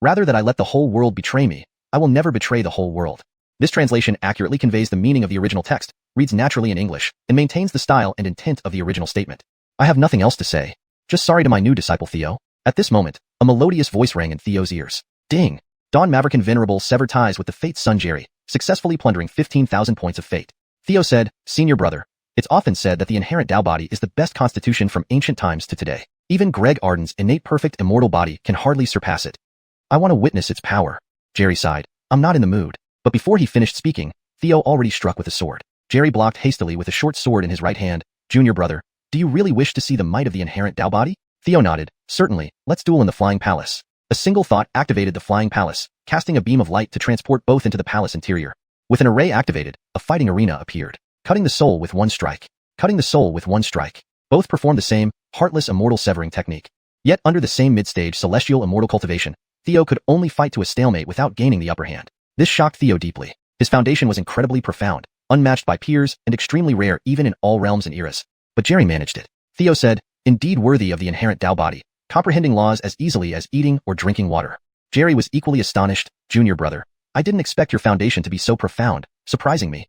rather that I let the whole world betray me, I will never betray the whole world. This translation accurately conveys the meaning of the original text, reads naturally in English, and maintains the style and intent of the original statement. I have nothing else to say. Just sorry to my new disciple Theo. At this moment, a melodious voice rang in Theo's ears. Ding! Don Maverick Venerable severed ties with the Fate's son Jerry, successfully plundering 15,000 points of fate. Theo said, Senior brother, it's often said that the inherent Tao body is the best constitution from ancient times to today. Even Greg Arden's innate perfect immortal body can hardly surpass it. I want to witness its power. Jerry sighed. I'm not in the mood. But before he finished speaking, Theo already struck with a sword. Jerry blocked hastily with a short sword in his right hand. Junior brother, do you really wish to see the might of the inherent Tao body? Theo nodded. Certainly, let's duel in the Flying Palace. A single thought activated the Flying Palace, casting a beam of light to transport both into the palace interior. With an array activated, a fighting arena appeared. Cutting the soul with one strike. Cutting the soul with one strike. Both performed the same, heartless immortal severing technique. Yet under the same mid-stage celestial immortal cultivation, Theo could only fight to a stalemate without gaining the upper hand. This shocked Theo deeply. His foundation was incredibly profound, unmatched by peers, and extremely rare even in all realms and eras. But Jerry managed it. Theo said, indeed worthy of the inherent Tao body, comprehending laws as easily as eating or drinking water. Jerry was equally astonished. Junior brother, I didn't expect your foundation to be so profound, surprising me.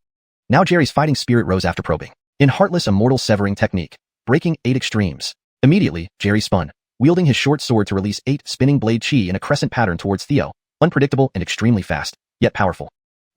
Now Jerry's fighting spirit rose after probing. In heartless immortal severing technique, breaking 8 extremes. Immediately, Jerry spun, wielding his short sword to release 8 spinning blade chi in a crescent pattern towards Theo, unpredictable and extremely fast, yet powerful.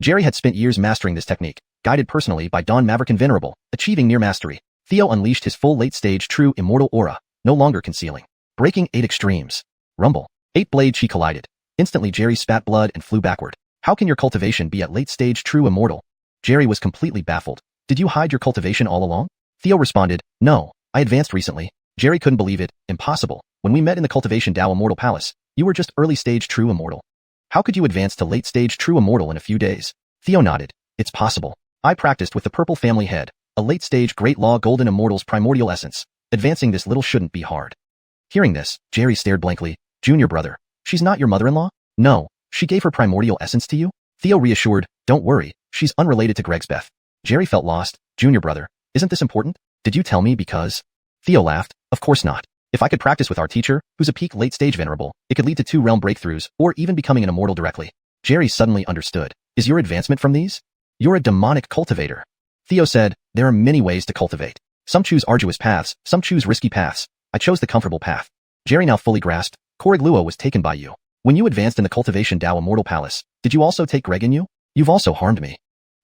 Jerry had spent years mastering this technique, guided personally by Don Maverick Venerable, achieving near mastery. Theo unleashed his full late-stage true immortal aura, no longer concealing. Breaking 8 extremes. Rumble. 8 blade chi collided. Instantly Jerry spat blood and flew backward. How can your cultivation be at late-stage true immortal? Jerry was completely baffled. Did you hide your cultivation all along? Theo responded, no, I advanced recently. Jerry couldn't believe it. Impossible. When we met in the Cultivation Tao Immortal Palace, you were just early-stage true immortal. How could you advance to late-stage true immortal in a few days? Theo nodded. It's possible. I practiced with the Purple Family Head, a late-stage Great Law Golden Immortal's primordial essence. Advancing this little shouldn't be hard. Hearing this, Jerry stared blankly. Junior brother, she's not your mother-in-law? No, she gave her primordial essence to you? Theo reassured, don't worry, she's unrelated to Greg's Beth. Jerry felt lost. Junior brother, isn't this important? Did you tell me because? Theo laughed. Of course not. If I could practice with our teacher, who's a peak late-stage venerable, it could lead to 2 realm breakthroughs, or even becoming an immortal directly. Jerry suddenly understood. Is your advancement from these? You're a demonic cultivator. Theo said, there are many ways to cultivate. Some choose arduous paths, some choose risky paths. I chose the comfortable path. Jerry now fully grasped. Korigluo was taken by you. When you advanced in the Cultivation Tao Immortal Palace, did you also take Greg in you? You've also harmed me.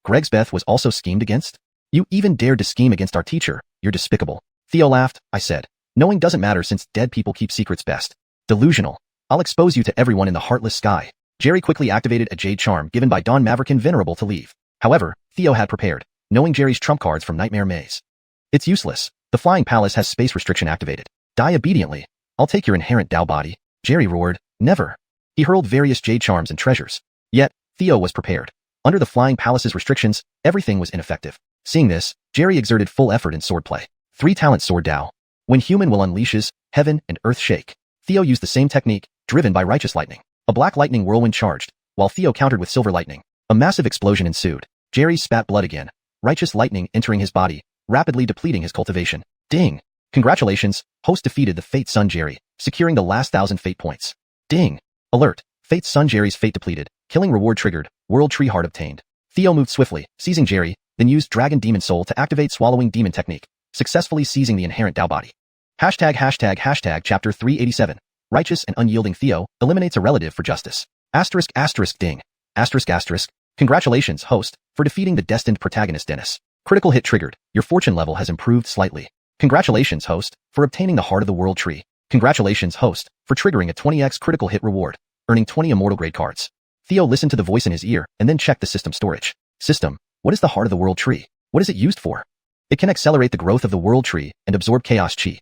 Greg's Beth was also schemed against? You even dared to scheme against our teacher. You're despicable. Theo laughed. I said, knowing doesn't matter since dead people keep secrets best. Delusional. I'll expose you to everyone in the heartless sky. Jerry quickly activated a jade charm given by Don Maverick Venerable to leave. However, Theo had prepared, knowing Jerry's trump cards from Nightmare Maze. It's useless. The Flying Palace has space restriction activated. Die obediently. I'll take your inherent Tao body. Jerry roared. Never. He hurled various jade charms and treasures. Yet, Theo was prepared. Under the Flying Palace's restrictions, everything was ineffective. Seeing this, Jerry exerted full effort in swordplay. 3-talent sword Tao. When human will unleashes, heaven and earth shake. Theo used the same technique, driven by righteous lightning. A black lightning whirlwind charged, while Theo countered with silver lightning. A massive explosion ensued. Jerry spat blood again. Righteous lightning entering his body, rapidly depleting his cultivation. Ding! Congratulations, host defeated the Fate's son Jerry, securing the last 1,000 fate points. Ding! Alert! Fate's son Jerry's fate depleted. Killing reward triggered. World Tree Heart obtained. Theo moved swiftly, seizing Jerry, then used Dragon Demon Soul to activate Swallowing Demon technique, successfully seizing the inherent Tao body. Hashtag chapter 387. Righteous and unyielding Theo eliminates a relative for justice. Asterisk asterisk ding. Asterisk asterisk. Congratulations, host, for defeating the destined protagonist Dennis. Critical hit triggered. Your fortune level has improved slightly. Congratulations, host, for obtaining the Heart of the World Tree. Congratulations, host, for triggering a 20x critical hit reward, earning 20 immortal grade cards. Theo listened to the voice in his ear and then checked the system storage. System, what is the Heart of the World Tree? What is it used for? It can accelerate the growth of the World Tree and absorb chaos chi.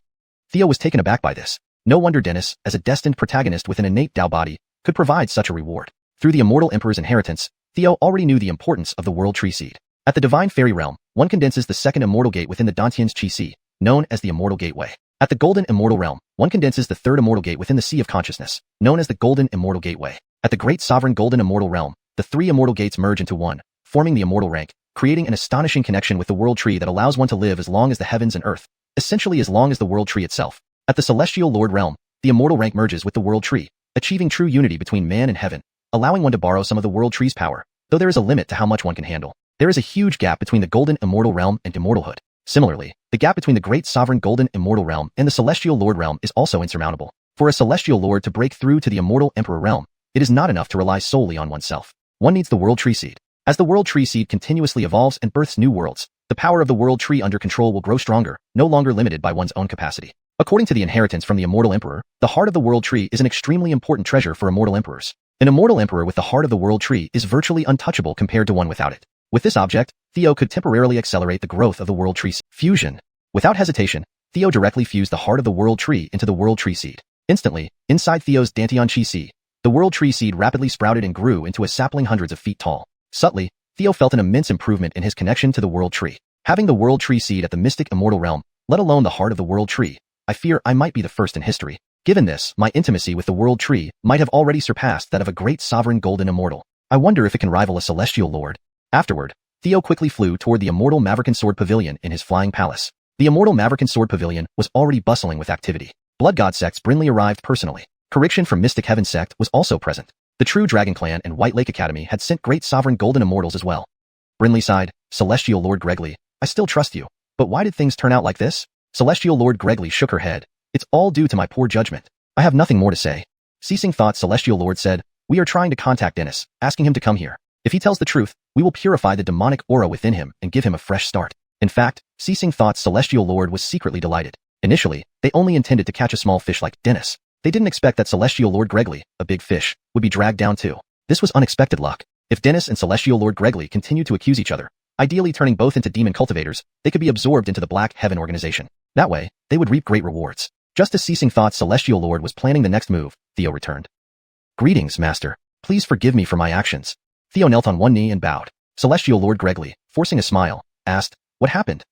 Theo was taken aback by this. No wonder Dennis, as a destined protagonist with an innate Tao body, could provide such a reward. Through the Immortal Emperor's inheritance, Theo already knew the importance of the World Tree Seed. At the Divine Fairy Realm, one condenses the second immortal gate within the Dantian's Chi Si, known as the Immortal Gateway. At the Golden Immortal Realm, one condenses the third immortal gate within the Sea of Consciousness, known as the Golden Immortal Gateway. At the great sovereign golden immortal realm, the three immortal gates merge into one, forming the immortal rank, creating an astonishing connection with the world tree that allows one to live as long as the heavens and earth, essentially as long as the world tree itself. At the celestial lord realm, the immortal rank merges with the world tree, achieving true unity between man and heaven, allowing one to borrow some of the world tree's power, though there is a limit to how much one can handle. There is a huge gap between the golden immortal realm and immortalhood. Similarly, the gap between the great sovereign golden immortal realm and the celestial lord realm is also insurmountable. For a celestial lord to break through to the immortal emperor realm, it is not enough to rely solely on oneself. One needs the world tree seed. As the world tree seed continuously evolves and births new worlds, the power of the world tree under control will grow stronger, no longer limited by one's own capacity. According to the inheritance from the immortal emperor, the heart of the world tree is an extremely important treasure for immortal emperors. An immortal emperor with the heart of the world tree is virtually untouchable compared to one without it. With this object, Theo could temporarily accelerate the growth of the world tree fusion. Without hesitation, Theo directly fused the heart of the world tree into the world tree seed. Instantly, inside Theo's Dantian Chi seed, the world tree seed rapidly sprouted and grew into a sapling hundreds of feet tall. Subtly, Theo felt an immense improvement in his connection to the world tree. Having the world tree seed at the mystic immortal realm, let alone the heart of the world tree, I fear I might be the first in history. Given this, my intimacy with the world tree might have already surpassed that of a great sovereign golden immortal. I wonder if it can rival a celestial lord. Afterward, Theo quickly flew toward the immortal Maverican Sword Pavilion in his flying palace. The immortal Maverican Sword Pavilion was already bustling with activity. Blood God sects Brinley arrived personally. Correction from Mystic Heaven sect was also present. The True Dragon Clan and White Lake Academy had sent great sovereign golden immortals as well. Brinley sighed, Celestial Lord Gregley, I still trust you, but why did things turn out like this? Celestial Lord Gregley shook her head. It's all due to my poor judgment. I have nothing more to say. Ceasing thought, Celestial Lord said, we are trying to contact Dennis, asking him to come here. If he tells the truth, we will purify the demonic aura within him and give him a fresh start. In fact, Ceasing thought's Celestial Lord was secretly delighted. Initially, they only intended to catch a small fish like Dennis. They didn't expect that Celestial Lord Gregley, a big fish, would be dragged down too. This was unexpected luck. If Dennis and Celestial Lord Gregley continued to accuse each other, ideally turning both into demon cultivators, they could be absorbed into the Black Heaven organization. That way, they would reap great rewards. Just as Ceasing thought's Celestial Lord was planning the next move, Theo returned. Greetings, Master. Please forgive me for my actions. Theo knelt on one knee and bowed. Celestial Lord Gregley, forcing a smile, asked, what happened?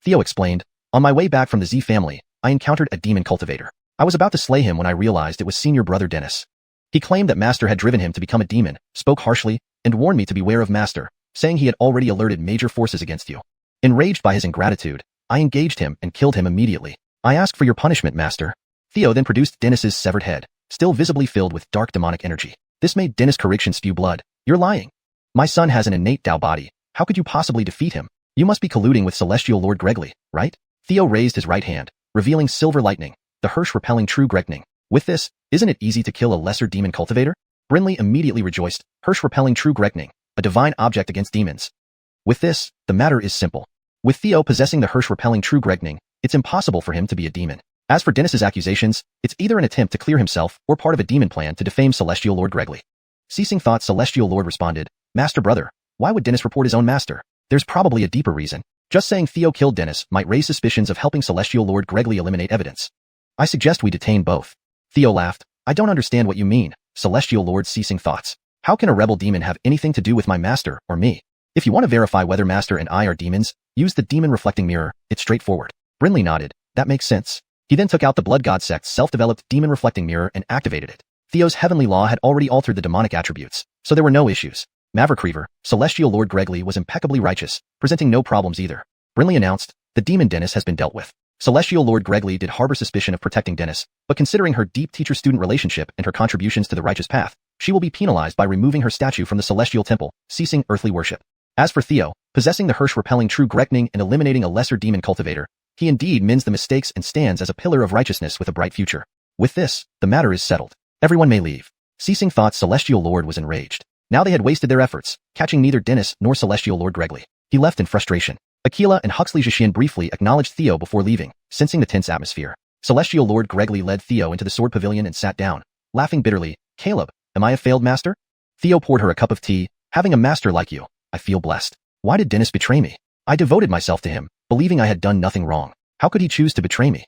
Theo explained, on my way back from the Z family, I encountered a demon cultivator. I was about to slay him when I realized it was senior brother Dennis. He claimed that Master had driven him to become a demon, spoke harshly, and warned me to beware of Master, saying he had already alerted major forces against you. Enraged by his ingratitude, I engaged him and killed him immediately. I asked for your punishment, Master. Theo then produced Dennis's severed head, still visibly filled with dark demonic energy. This made Dennis Correction spew blood. You're lying. My son has an innate Tao body. How could you possibly defeat him? You must be colluding with Celestial Lord Gregley, right? Theo raised his right hand, revealing silver lightning, the Hirsch-repelling true Gregning. With this, isn't it easy to kill a lesser demon cultivator? Brinley immediately rejoiced, Hirsch-repelling true Gregning, a divine object against demons. With this, the matter is simple. With Theo possessing the Hirsch-repelling true Gregning, it's impossible for him to be a demon. As for Dennis's accusations, it's either an attempt to clear himself or part of a demon plan to defame Celestial Lord Gregley. Ceasing thought, Celestial Lord responded, Master brother, why would Dennis report his own master? There's probably a deeper reason. Just saying Theo killed Dennis might raise suspicions of helping Celestial Lord Gregley eliminate evidence. I suggest we detain both. Theo laughed. I don't understand what you mean, Celestial Lord Ceasing Thoughts. How can a rebel demon have anything to do with my master or me? If you want to verify whether Master and I are demons, use the demon reflecting mirror. It's straightforward. Brinley nodded. That makes sense. He then took out the Blood God sect's self-developed demon reflecting mirror and activated it. Theo's heavenly law had already altered the demonic attributes, so there were no issues. Maverick Reaver, Celestial Lord Gregley was impeccably righteous, presenting no problems either. Brinley announced, the demon Dennis has been dealt with. Celestial Lord Gregley did harbor suspicion of protecting Dennis, but considering her deep teacher-student relationship and her contributions to the righteous path, she will be penalized by removing her statue from the Celestial Temple, ceasing earthly worship. As for Theo, possessing the Hirsch-repelling true Gregning and eliminating a lesser demon cultivator, he indeed mends the mistakes and stands as a pillar of righteousness with a bright future. With this, the matter is settled. Everyone may leave. Ceasing thought, Celestial Lord was enraged. Now they had wasted their efforts, catching neither Dennis nor Celestial Lord Gregley. He left in frustration. Aquila and Huxley Jishin briefly acknowledged Theo before leaving, sensing the tense atmosphere. Celestial Lord Gregley led Theo into the sword pavilion and sat down, laughing bitterly. Caleb, am I a failed master? Theo poured her a cup of tea. Having a master like you, I feel blessed. Why did Dennis betray me? I devoted myself to him, believing I had done nothing wrong. How could he choose to betray me?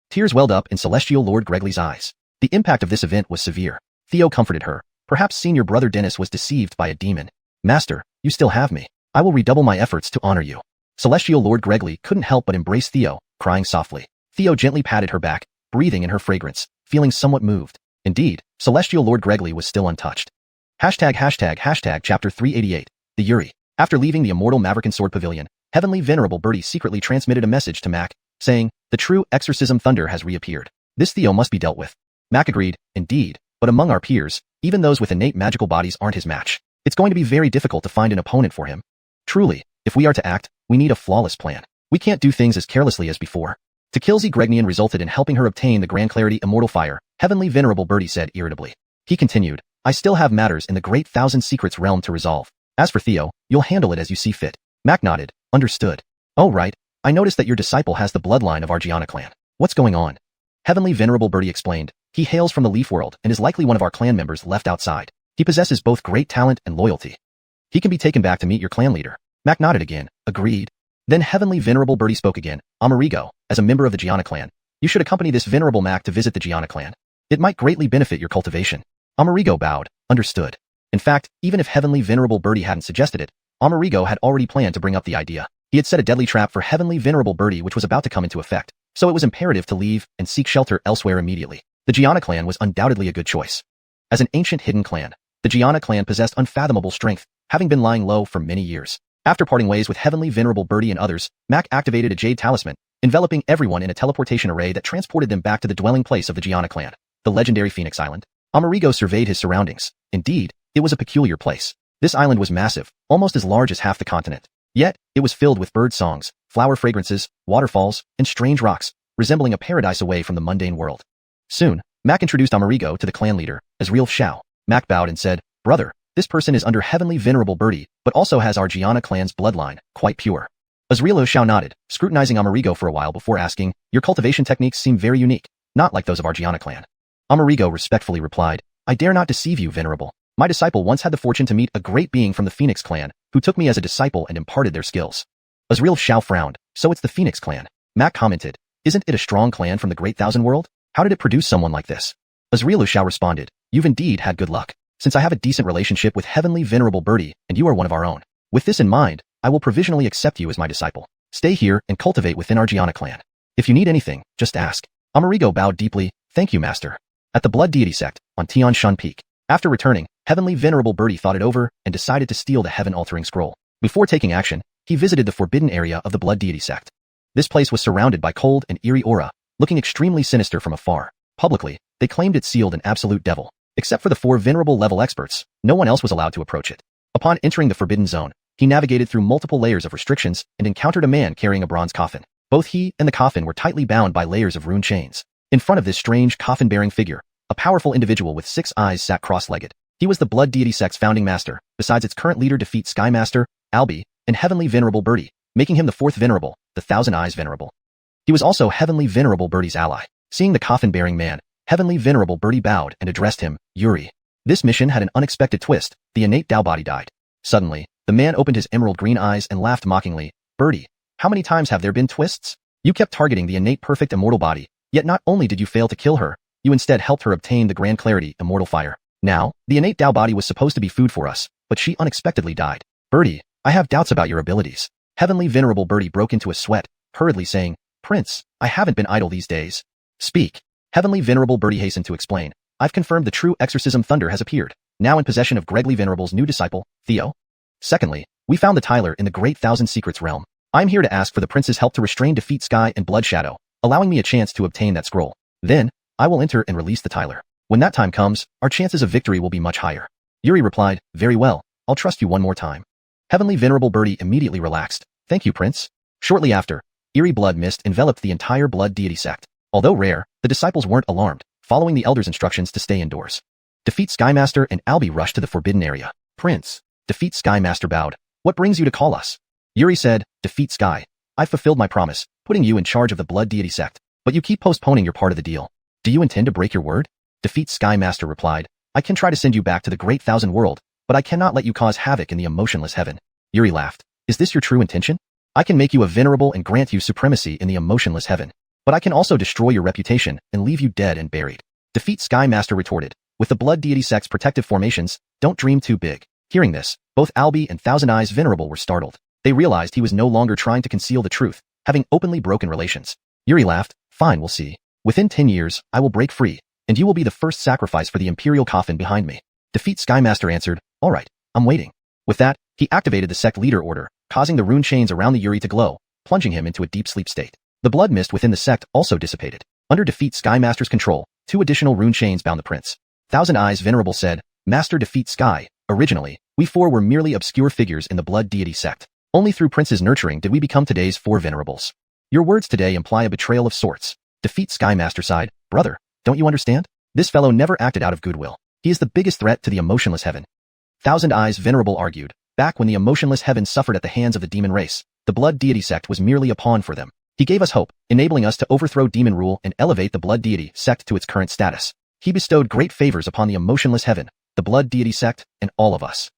Tears welled up in Celestial Lord Gregley's eyes. The impact of this event was severe. Theo comforted her. Perhaps senior brother Dennis was deceived by a demon. Master, you still have me. I will redouble my efforts to honor you. Celestial Lord Gregley couldn't help but embrace Theo, crying softly. Theo gently patted her back, breathing in her fragrance, feeling somewhat moved. Indeed, Celestial Lord Gregley was still untouched. Chapter 388. The Yuri. After leaving the immortal Maverick and Sword Pavilion, Heavenly Venerable Birdie secretly transmitted a message to Mac, saying, "The true exorcism thunder has reappeared. This Theo must be dealt with." Mac agreed, "Indeed, but among our peers, even those with innate magical bodies aren't his match. It's going to be very difficult to find an opponent for him. Truly, if we are to act, we need a flawless plan. We can't do things as carelessly as before." To kill Gregnian resulted in helping her obtain the Grand Clarity Immortal Fire, Heavenly Venerable Birdie said irritably. He continued, "I still have matters in the Great Thousand Secrets realm to resolve. As for Theo, you'll handle it as you see fit." Mac nodded, "Understood. Oh right, I noticed that your disciple has the bloodline of our Gianna clan. What's going on?" Heavenly Venerable Birdie explained, "He hails from the Leaf World and is likely one of our clan members left outside. He possesses both great talent and loyalty. He can be taken back to meet your clan leader." Mac nodded again, agreed. Then Heavenly Venerable Birdie spoke again, "Amerigo, as a member of the Gianna clan, you should accompany this venerable Mac to visit the Gianna clan. It might greatly benefit your cultivation." Amerigo bowed, "Understood." In fact, even if Heavenly Venerable Birdie hadn't suggested it, Amerigo had already planned to bring up the idea. He had set a deadly trap for Heavenly Venerable Birdie which was about to come into effect, so it was imperative to leave and seek shelter elsewhere immediately. The Gianna clan was undoubtedly a good choice. As an ancient hidden clan, the Gianna clan possessed unfathomable strength, having been lying low for many years. After parting ways with Heavenly Venerable Birdie and others, Mac activated a jade talisman, enveloping everyone in a teleportation array that transported them back to the dwelling place of the Gianna clan, the legendary Phoenix Island. Amerigo surveyed his surroundings. Indeed, it was a peculiar place. This island was massive, almost as large as half the continent. Yet, it was filled with bird songs, flower fragrances, waterfalls, and strange rocks, resembling a paradise away from the mundane world. Soon, Mac introduced Amerigo to the clan leader, Azriel Shao. Mac bowed and said, "Brother, this person is under Heavenly Venerable Birdie, but also has our Gianna clan's bloodline, quite pure." Azriel Shao nodded, scrutinizing Amerigo for a while before asking, "Your cultivation techniques seem very unique, not like those of our Gianna clan." Amerigo respectfully replied, "I dare not deceive you, Venerable. My disciple once had the fortune to meet a great being from the Phoenix clan, who took me as a disciple and imparted their skills." Azriel Shao frowned, "So it's the Phoenix clan." Mac commented, "Isn't it a strong clan from the Great Thousand World? How did it produce someone like this?" Azriel Shao responded, "You've indeed had good luck. Since I have a decent relationship with Heavenly Venerable Birdie, and you are one of our own. With this in mind, I will provisionally accept you as my disciple. Stay here and cultivate within our Gianna clan. If you need anything, just ask." Amerigo bowed deeply, "Thank you, Master." At the Blood Deity Sect, on Tian Shan Peak. After returning, Heavenly Venerable Birdie thought it over and decided to steal the heaven-altering scroll. Before taking action, he visited the forbidden area of the Blood Deity Sect. This place was surrounded by cold and eerie aura, looking extremely sinister from afar. Publicly, they claimed it sealed an absolute devil. Except for the 4 venerable level experts, no one else was allowed to approach it. Upon entering the forbidden zone, he navigated through multiple layers of restrictions and encountered a man carrying a bronze coffin. Both he and the coffin were tightly bound by layers of rune chains. In front of this strange coffin-bearing figure, a powerful individual with 6 eyes sat cross-legged. He was the Blood Deity Sect's founding master, besides its current leader Defeat Sky Master, Albi, and Heavenly Venerable Birdie, making him the 4th Venerable, the Thousand Eyes Venerable. He was also Heavenly Venerable Birdie's ally. Seeing the coffin-bearing man, Heavenly Venerable Birdie bowed and addressed him, "Yuri." This mission had an unexpected twist. The innate Tao body died. Suddenly, the man opened his emerald green eyes and laughed mockingly. "Birdie, how many times have there been twists? You kept targeting the innate perfect immortal body, yet not only did you fail to kill her, you instead helped her obtain the Grand Clarity Immortal Fire. Now, the innate Tao body was supposed to be food for us, but she unexpectedly died. Birdie, I have doubts about your abilities." Heavenly Venerable Birdie broke into a sweat, hurriedly saying, "Prince, I haven't been idle these days." "Speak." Heavenly Venerable Birdie hastened to explain, "I've confirmed the true exorcism thunder has appeared, now in possession of Gregly Venerable's new disciple, Theo. Secondly, we found the Tyler in the Great Thousand Secrets realm. I'm here to ask for the prince's help to restrain Defeat Sky and Blood Shadow, allowing me a chance to obtain that scroll. Then, I will enter and release the Tyler. When that time comes, our chances of victory will be much higher." Yuri replied, "Very well, I'll trust you one more time." Heavenly Venerable Birdie immediately relaxed. "Thank you, Prince." Shortly after, eerie blood mist enveloped the entire Blood Deity Sect. Although rare, the disciples weren't alarmed, following the elders' instructions to stay indoors. Defeat Sky Master and Albi rushed to the forbidden area. "Prince." Defeat Sky Master bowed. "What brings you to call us?" Yuri said, "Defeat Sky. I've fulfilled my promise, putting you in charge of the Blood Deity Sect, but you keep postponing your part of the deal. Do you intend to break your word?" Defeat Sky Master replied, "I can try to send you back to the Great Thousand World, but I cannot let you cause havoc in the emotionless heaven." Yuri laughed. "Is this your true intention? I can make you a venerable and grant you supremacy in the emotionless heaven, but I can also destroy your reputation and leave you dead and buried." Defeat Sky Master retorted, "With the Blood Deity Sect's protective formations, don't dream too big." Hearing this, both Albi and Thousand Eyes Venerable were startled. They realized he was no longer trying to conceal the truth, having openly broken relations. Yuri laughed, "Fine, we'll see. Within 10 years, I will break free, and you will be the first sacrifice for the Imperial coffin behind me." Defeat Skymaster answered, all right, I'm waiting. With that, he activated the sect leader order, causing the rune chains around the Yuri to glow, plunging him into a deep sleep state. The blood mist within the sect also dissipated. Under Defeat Skymaster's control, 2 additional rune chains bound the prince. Thousand Eyes Venerable said, Master Defeat Sky, originally, we 4 were merely obscure figures in the blood deity sect. Only through Prince's nurturing did we become today's 4 venerables. Your words today imply a betrayal of sorts. Defeat Skymaster sighed, brother, don't you understand? This fellow never acted out of goodwill. He is the biggest threat to the emotionless heaven. Thousand Eyes Venerable argued, back when the emotionless heaven suffered at the hands of the demon race, the blood deity sect was merely a pawn for them. He gave us hope, enabling us to overthrow demon rule and elevate the blood deity sect to its current status. He bestowed great favors upon the emotionless heaven, the blood deity sect, and all of us.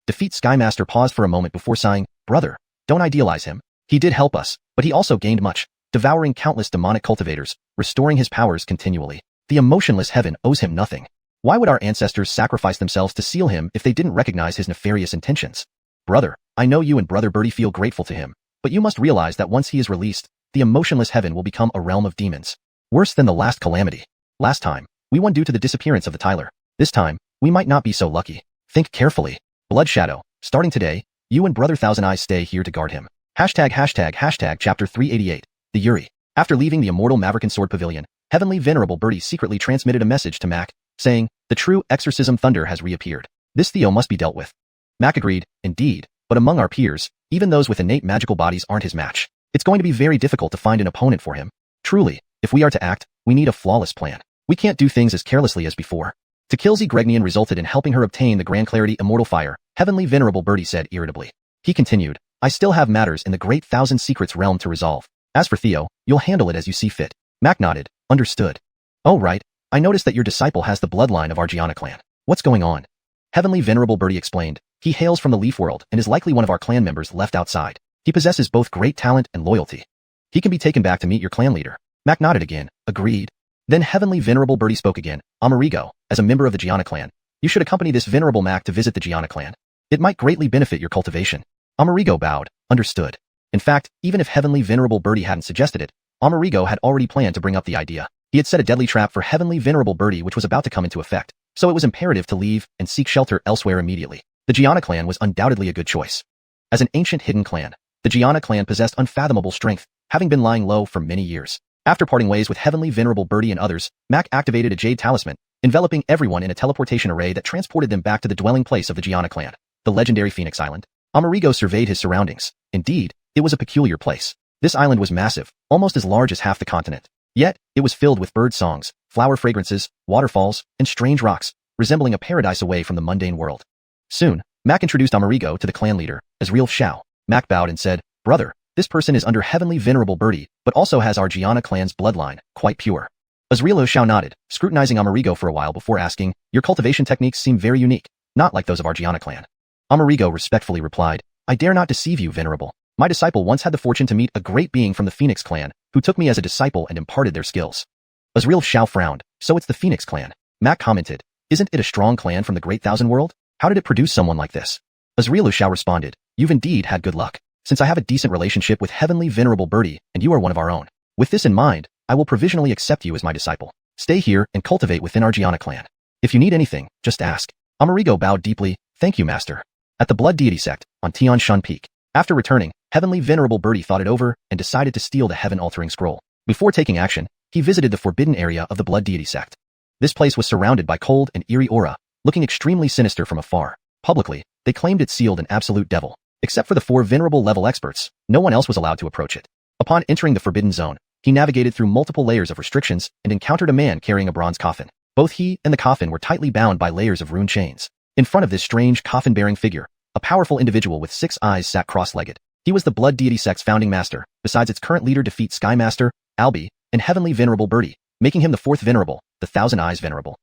Defeat Skymaster paused for a moment before sighing, brother, don't idealize him. He did help us, but he also gained much, devouring countless demonic cultivators, restoring his powers continually. The emotionless heaven owes him nothing. Why would our ancestors sacrifice themselves to seal him if they didn't recognize his nefarious intentions? Brother, I know you and Brother Birdie feel grateful to him, but you must realize that once he is released, the emotionless heaven will become a realm of demons. Worse than the last calamity. Last time, we won due to the disappearance of the Tyler. This time, we might not be so lucky. Think carefully. Blood Shadow, starting today, you and Brother Thousand Eyes stay here to guard him. Hashtag chapter 388. The Yuri. After leaving the immortal Maverick and Sword Pavilion, Heavenly Venerable Birdie secretly transmitted a message to Mac, saying, the true exorcism thunder has reappeared. This Theo must be dealt with. Mac agreed, indeed, but among our peers, even those with innate magical bodies aren't his match. It's going to be very difficult to find an opponent for him. Truly, if we are to act, we need a flawless plan. We can't do things as carelessly as before. To kill Gregnian resulted in helping her obtain the Grand Clarity Immortal Fire, Heavenly Venerable Birdie said irritably. He continued, I still have matters in the Great Thousand Secrets realm to resolve. As for Theo, you'll handle it as you see fit. Mac nodded, understood. Oh right, I noticed that your disciple has the bloodline of our Gianna clan. What's going on? Heavenly Venerable Birdie explained, he hails from the Leaf World and is likely one of our clan members left outside. He possesses both great talent and loyalty. He can be taken back to meet your clan leader. Mac nodded again, agreed. Then Heavenly Venerable Birdie spoke again, Amerigo, as a member of the Gianna clan, you should accompany this venerable Mac to visit the Gianna clan. It might greatly benefit your cultivation. Amerigo bowed, understood. In fact, even if Heavenly Venerable Birdie hadn't suggested it, Amerigo had already planned to bring up the idea. He had set a deadly trap for Heavenly Venerable Birdie which was about to come into effect, so it was imperative to leave and seek shelter elsewhere immediately. The Gianna clan was undoubtedly a good choice. As an ancient hidden clan, the Gianna clan possessed unfathomable strength, having been lying low for many years. After parting ways with Heavenly Venerable Birdie and others, Mac activated a Jade Talisman, enveloping everyone in a teleportation array that transported them back to the dwelling place of the Gianna clan, the legendary Phoenix Island. Amerigo surveyed his surroundings. Indeed, it was a peculiar place. This island was massive, almost as large as half the continent. Yet, it was filled with bird songs, flower fragrances, waterfalls, and strange rocks, resembling a paradise away from the mundane world. Soon, Mac introduced Amerigo to the clan leader, Azriel Shao. Mac bowed and said, brother, this person is under Heavenly Venerable Birdie, but also has our Gianna clan's bloodline, quite pure. Azriel Shao nodded, scrutinizing Amerigo for a while before asking, your cultivation techniques seem very unique, not like those of our Gianna clan. Amerigo respectfully replied, I dare not deceive you, Venerable. My disciple once had the fortune to meet a great being from the Phoenix clan, who took me as a disciple and imparted their skills. Azriel Shao frowned, so it's the Phoenix clan. Mac commented, isn't it a strong clan from the Great Thousand World? How did it produce someone like this? Azriel Shao responded, you've indeed had good luck, since I have a decent relationship with Heavenly Venerable Birdie, and you are one of our own. With this in mind, I will provisionally accept you as my disciple. Stay here and cultivate within our Gianna clan. If you need anything, just ask. Amerigo bowed deeply, thank you, master. At the Blood Deity sect, on Tian Shan Peak. After returning, Heavenly Venerable Birdie thought it over and decided to steal the heaven-altering scroll. Before taking action, he visited the forbidden area of the Blood Deity sect. This place was surrounded by cold and eerie aura, looking extremely sinister from afar. Publicly, they claimed it sealed an absolute devil. Except for the 4 venerable level experts, no one else was allowed to approach it. Upon entering the forbidden zone, he navigated through multiple layers of restrictions and encountered a man carrying a bronze coffin. Both he and the coffin were tightly bound by layers of rune chains. In front of this strange coffin-bearing figure, a powerful individual with 6 eyes sat cross-legged. He was the Blood Deity sect's founding master, besides its current leader Defeat Skymaster, Albi, and Heavenly Venerable Birdie, making him the 4th Venerable, the Thousand Eyes Venerable.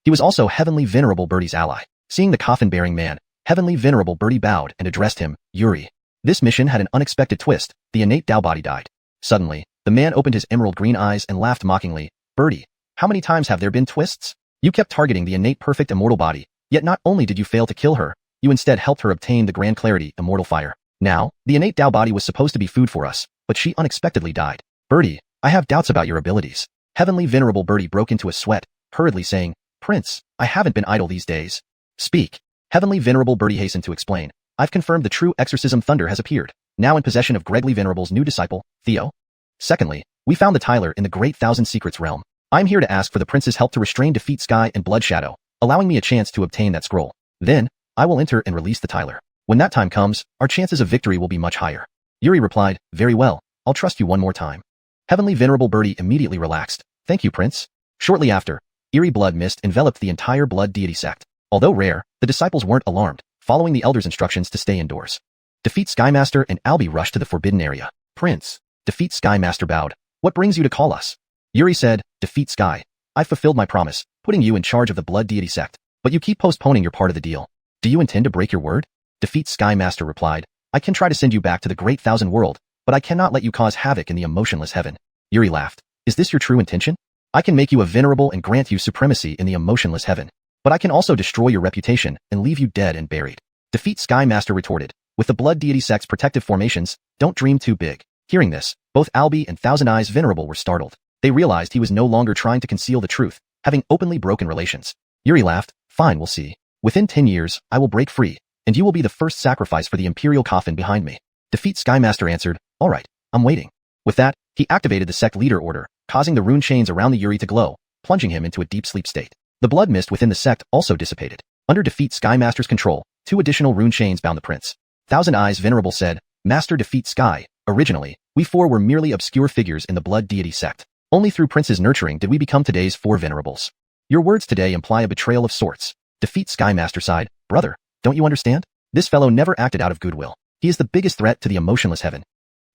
He was also Heavenly Venerable Birdie's ally. Seeing the coffin-bearing man, Heavenly Venerable Birdie bowed and addressed him, Yuri. This mission had an unexpected twist. The innate Tao body died. Suddenly, the man opened his emerald green eyes and laughed mockingly. Birdie, how many times have there been twists? You kept targeting the innate perfect immortal body, yet not only did you fail to kill her, you instead helped her obtain the Grand Clarity Immortal Fire. Now, the innate Tao body was supposed to be food for us, but she unexpectedly died. Birdie, I have doubts about your abilities. Heavenly Venerable Birdie broke into a sweat, hurriedly saying, Prince, I haven't been idle these days. Speak. Heavenly Venerable Birdie hastened to explain. I've confirmed the true exorcism thunder has appeared, now in possession of Gregly Venerable's new disciple, Theo. Secondly, we found the Tyler in the Great Thousand Secrets realm. I'm here to ask for the prince's help to restrain Defeat Sky and Blood Shadow, allowing me a chance to obtain that scroll. Then, I will enter and release the Tyler. When that time comes, our chances of victory will be much higher. Yuri replied, very well, I'll trust you one more time. Heavenly Venerable Birdie immediately relaxed. Thank you, Prince. Shortly after, eerie blood mist enveloped the entire blood deity sect. Although rare, the disciples weren't alarmed, following the elders' instructions to stay indoors. Defeat Skymaster and Albie rushed to the forbidden area. Prince. Defeat Skymaster bowed. What brings you to call us? Yuri said, Defeat Sky. I've fulfilled my promise, putting you in charge of the blood deity sect, but you keep postponing your part of the deal. Do you intend to break your word? Defeat Skymaster replied, I can try to send you back to the Great Thousand World, but I cannot let you cause havoc in the emotionless heaven. Yuri laughed. Is this your true intention? I can make you a venerable and grant you supremacy in the emotionless heaven, but I can also destroy your reputation and leave you dead and buried. Defeat Skymaster retorted, with the blood deity sect's protective formations, don't dream too big. Hearing this, both Albie and Thousand Eyes Venerable were startled. They realized he was no longer trying to conceal the truth, having openly broken relations. Yuri laughed, fine, we'll see. Within 10 years, I will break free, and you will be the first sacrifice for the Imperial coffin behind me. Defeat Skymaster answered, all right, I'm waiting. With that, he activated the sect leader order, causing the rune chains around the Yuri to glow, plunging him into a deep sleep state. The blood mist within the sect also dissipated. Under Defeat Skymaster's control, 2 additional rune chains bound the prince. Thousand Eyes Venerable said, Master Defeat Sky, originally, we 4 were merely obscure figures in the blood deity sect. Only through Prince's nurturing did we become today's 4 venerables. Your words today imply a betrayal of sorts. Defeat Skymaster sighed, brother, don't you understand? This fellow never acted out of goodwill. He is the biggest threat to the emotionless heaven.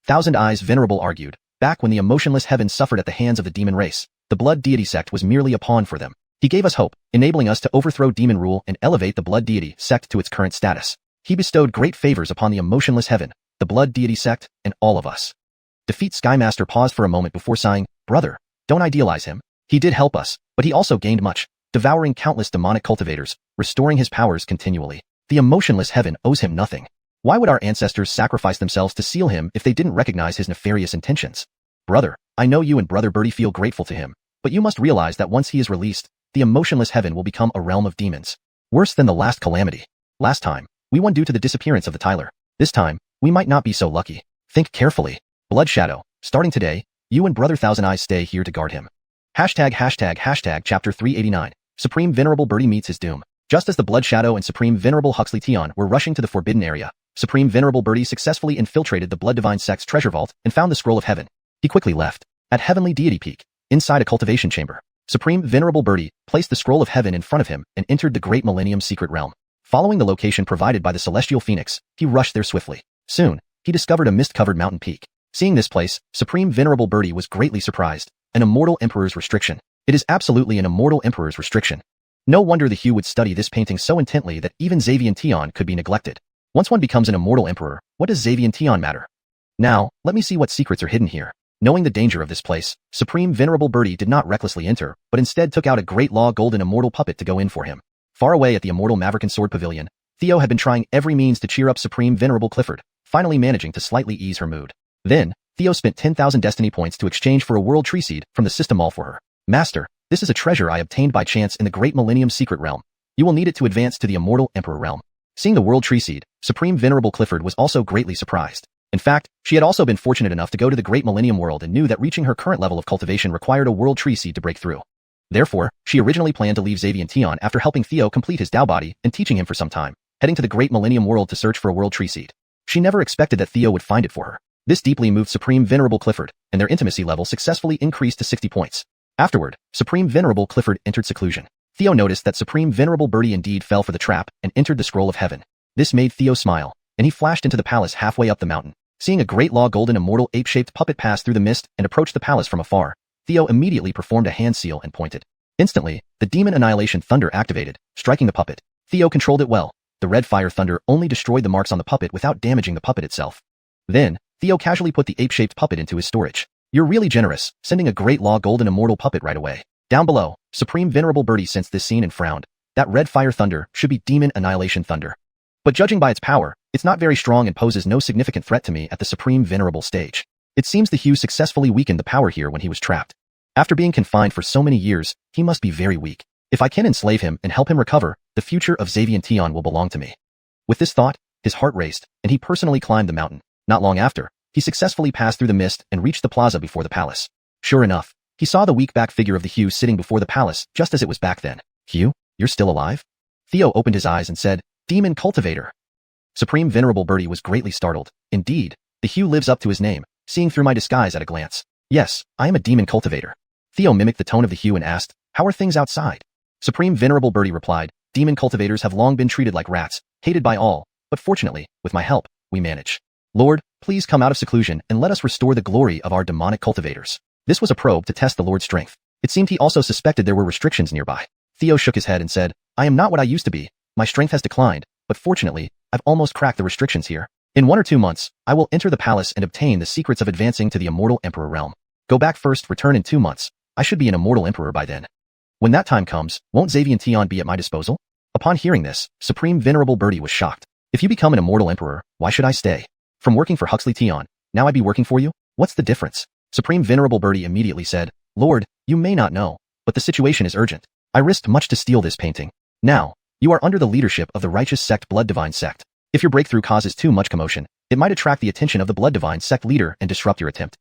Thousand Eyes Venerable argued, back when the emotionless heaven suffered at the hands of the demon race, the blood deity sect was merely a pawn for them. He gave us hope, enabling us to overthrow demon rule and elevate the blood deity sect to its current status. He bestowed great favors upon the emotionless heaven, the blood deity sect, and all of us. Defeat Skymaster paused for a moment before sighing, brother, don't idealize him. He did help us, but he also gained much, devouring countless demonic cultivators, restoring his powers continually. The emotionless heaven owes him nothing. Why would our ancestors sacrifice themselves to seal him if they didn't recognize his nefarious intentions? Brother, I know you and Brother Birdie feel grateful to him, but you must realize that once he is released, the emotionless heaven will become a realm of demons. Worse than the last calamity. Last time, we won due to the disappearance of the Tyler. This time, we might not be so lucky. Think carefully. Blood Shadow, starting today, you and Brother Thousand Eyes stay here to guard him. Hashtag chapter 389. Supreme Venerable Birdie meets his doom. Just as the Blood Shadow and Supreme Venerable Huxley Tion were rushing to the forbidden area, Supreme Venerable Birdie successfully infiltrated the Blood Divine Sect's treasure vault and found the Scroll of Heaven. He quickly left. At Heavenly Deity Peak, inside a cultivation chamber, Supreme Venerable Birdie placed the Scroll of Heaven in front of him and entered the Great Millennium Secret Realm. Following the location provided by the Celestial Phoenix, he rushed there swiftly. Soon, he discovered a mist-covered mountain peak. Seeing this place, Supreme Venerable Birdie was greatly surprised. An immortal emperor's restriction. It is absolutely an immortal emperor's restriction. No wonder the Hue would study this painting so intently that even Xavian Tion could be neglected. Once one becomes an immortal emperor, what does Xavian Tion matter? Now, let me see what secrets are hidden here. Knowing the danger of this place, Supreme Venerable Birdie did not recklessly enter, but instead took out a great law golden immortal puppet to go in for him. Far away at the immortal Maverick and Sword Pavilion, Theo had been trying every means to cheer up Supreme Venerable Clifford, finally managing to slightly ease her mood. Then, Theo spent 10,000 destiny points to exchange for a world tree seed from the system all for her. Master, this is a treasure I obtained by chance in the Great Millennium Secret Realm. You will need it to advance to the Immortal Emperor Realm. Seeing the world tree seed, Supreme Venerable Clifford was also greatly surprised. In fact, she had also been fortunate enough to go to the Great Millennium World and knew that reaching her current level of cultivation required a world tree seed to break through. Therefore, she originally planned to leave Xavian Tion after helping Theo complete his Dao body and teaching him for some time, heading to the Great Millennium World to search for a world tree seed. She never expected that Theo would find it for her. This deeply moved Supreme Venerable Clifford, and their intimacy level successfully increased to 60 points. Afterward, Supreme Venerable Clifford entered seclusion. Theo noticed that Supreme Venerable Birdie indeed fell for the trap and entered the Scroll of Heaven. This made Theo smile, and he flashed into the palace halfway up the mountain. Seeing a great law golden immortal ape-shaped puppet pass through the mist and approach the palace from afar, Theo immediately performed a hand seal and pointed. Instantly, the Demon Annihilation Thunder activated, striking the puppet. Theo controlled it well. The red fire thunder only destroyed the marks on the puppet without damaging the puppet itself. Then, Theo casually put the ape-shaped puppet into his storage. You're really generous, sending a great law golden immortal puppet right away. Down below, Supreme Venerable Birdie sensed this scene and frowned. That red fire thunder should be Demon Annihilation Thunder. But judging by its power, it's not very strong and poses no significant threat to me at the Supreme Venerable stage. It seems the Hue successfully weakened the power here when he was trapped. After being confined for so many years, he must be very weak. If I can enslave him and help him recover, the the future of Xavier will belong to me. With this thought, his heart raced, and he personally climbed the mountain. Not long after, he successfully passed through the mist and reached the plaza before the palace. Sure enough, he saw the weak-back figure of the Hugh sitting before the palace just as it was back then. Hugh, you're still alive? Theo opened his eyes and said, Demon Cultivator. Supreme Venerable Birdie was greatly startled. Indeed, the Hugh lives up to his name, seeing through my disguise at a glance. Yes, I am a Demon Cultivator. Theo mimicked the tone of the Hugh and asked, how are things outside? Supreme Venerable Birdie replied, Demon Cultivators have long been treated like rats, hated by all, but fortunately, with my help, we manage. Lord, please come out of seclusion and let us restore the glory of our demonic cultivators. This was a probe to test the Lord's strength. It seemed he also suspected there were restrictions nearby. Theo shook his head and said, I am not what I used to be. My strength has declined, but fortunately, I've almost cracked the restrictions here. In 1 or 2 months, I will enter the palace and obtain the secrets of advancing to the immortal emperor realm. Go back first, return in 2 months. I should be an immortal emperor by then. When that time comes, won't Xavier be at my disposal? Upon hearing this, Supreme Venerable Birdie was shocked. If you become an immortal emperor, why should I stay? From working for Huxley Tion, now I be working for you? What's the difference? Supreme Venerable Birdie immediately said, Lord, you may not know, but the situation is urgent. I risked much to steal this painting. Now, you are under the leadership of the righteous sect Blood Divine sect. If your breakthrough causes too much commotion, it might attract the attention of the Blood Divine sect leader and disrupt your attempt.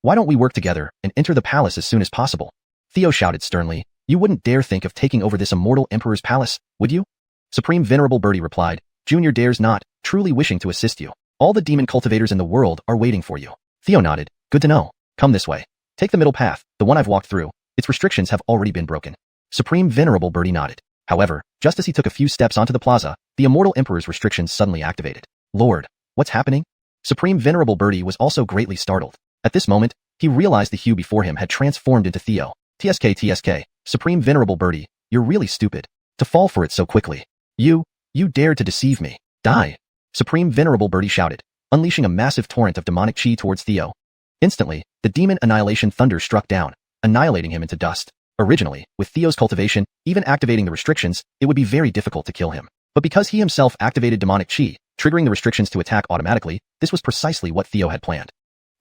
Why don't we work together and enter the palace as soon as possible? Theo shouted sternly, you wouldn't dare think of taking over this immortal emperor's palace, would you? Supreme Venerable Birdie replied, Junior dares not, truly wishing to assist you. All the demon cultivators in the world are waiting for you. Theo nodded, good to know. Come this way. Take the middle path, the one I've walked through. Its restrictions have already been broken. Supreme Venerable Birdie nodded. However, just as he took a few steps onto the plaza, the immortal emperor's restrictions suddenly activated. Lord, what's happening? Supreme Venerable Birdie was also greatly startled. At this moment, he realized the Hugh before him had transformed into Theo. TSK, Supreme Venerable Birdie, you're really stupid. To fall for it so quickly. You dared to deceive me. Die. Supreme Venerable Birdie shouted, unleashing a massive torrent of demonic chi towards Theo. Instantly, the demon annihilation thunder struck down, annihilating him into dust. Originally, with Theo's cultivation, even activating the restrictions, it would be very difficult to kill him. But because he himself activated demonic chi, triggering the restrictions to attack automatically, this was precisely what Theo had planned.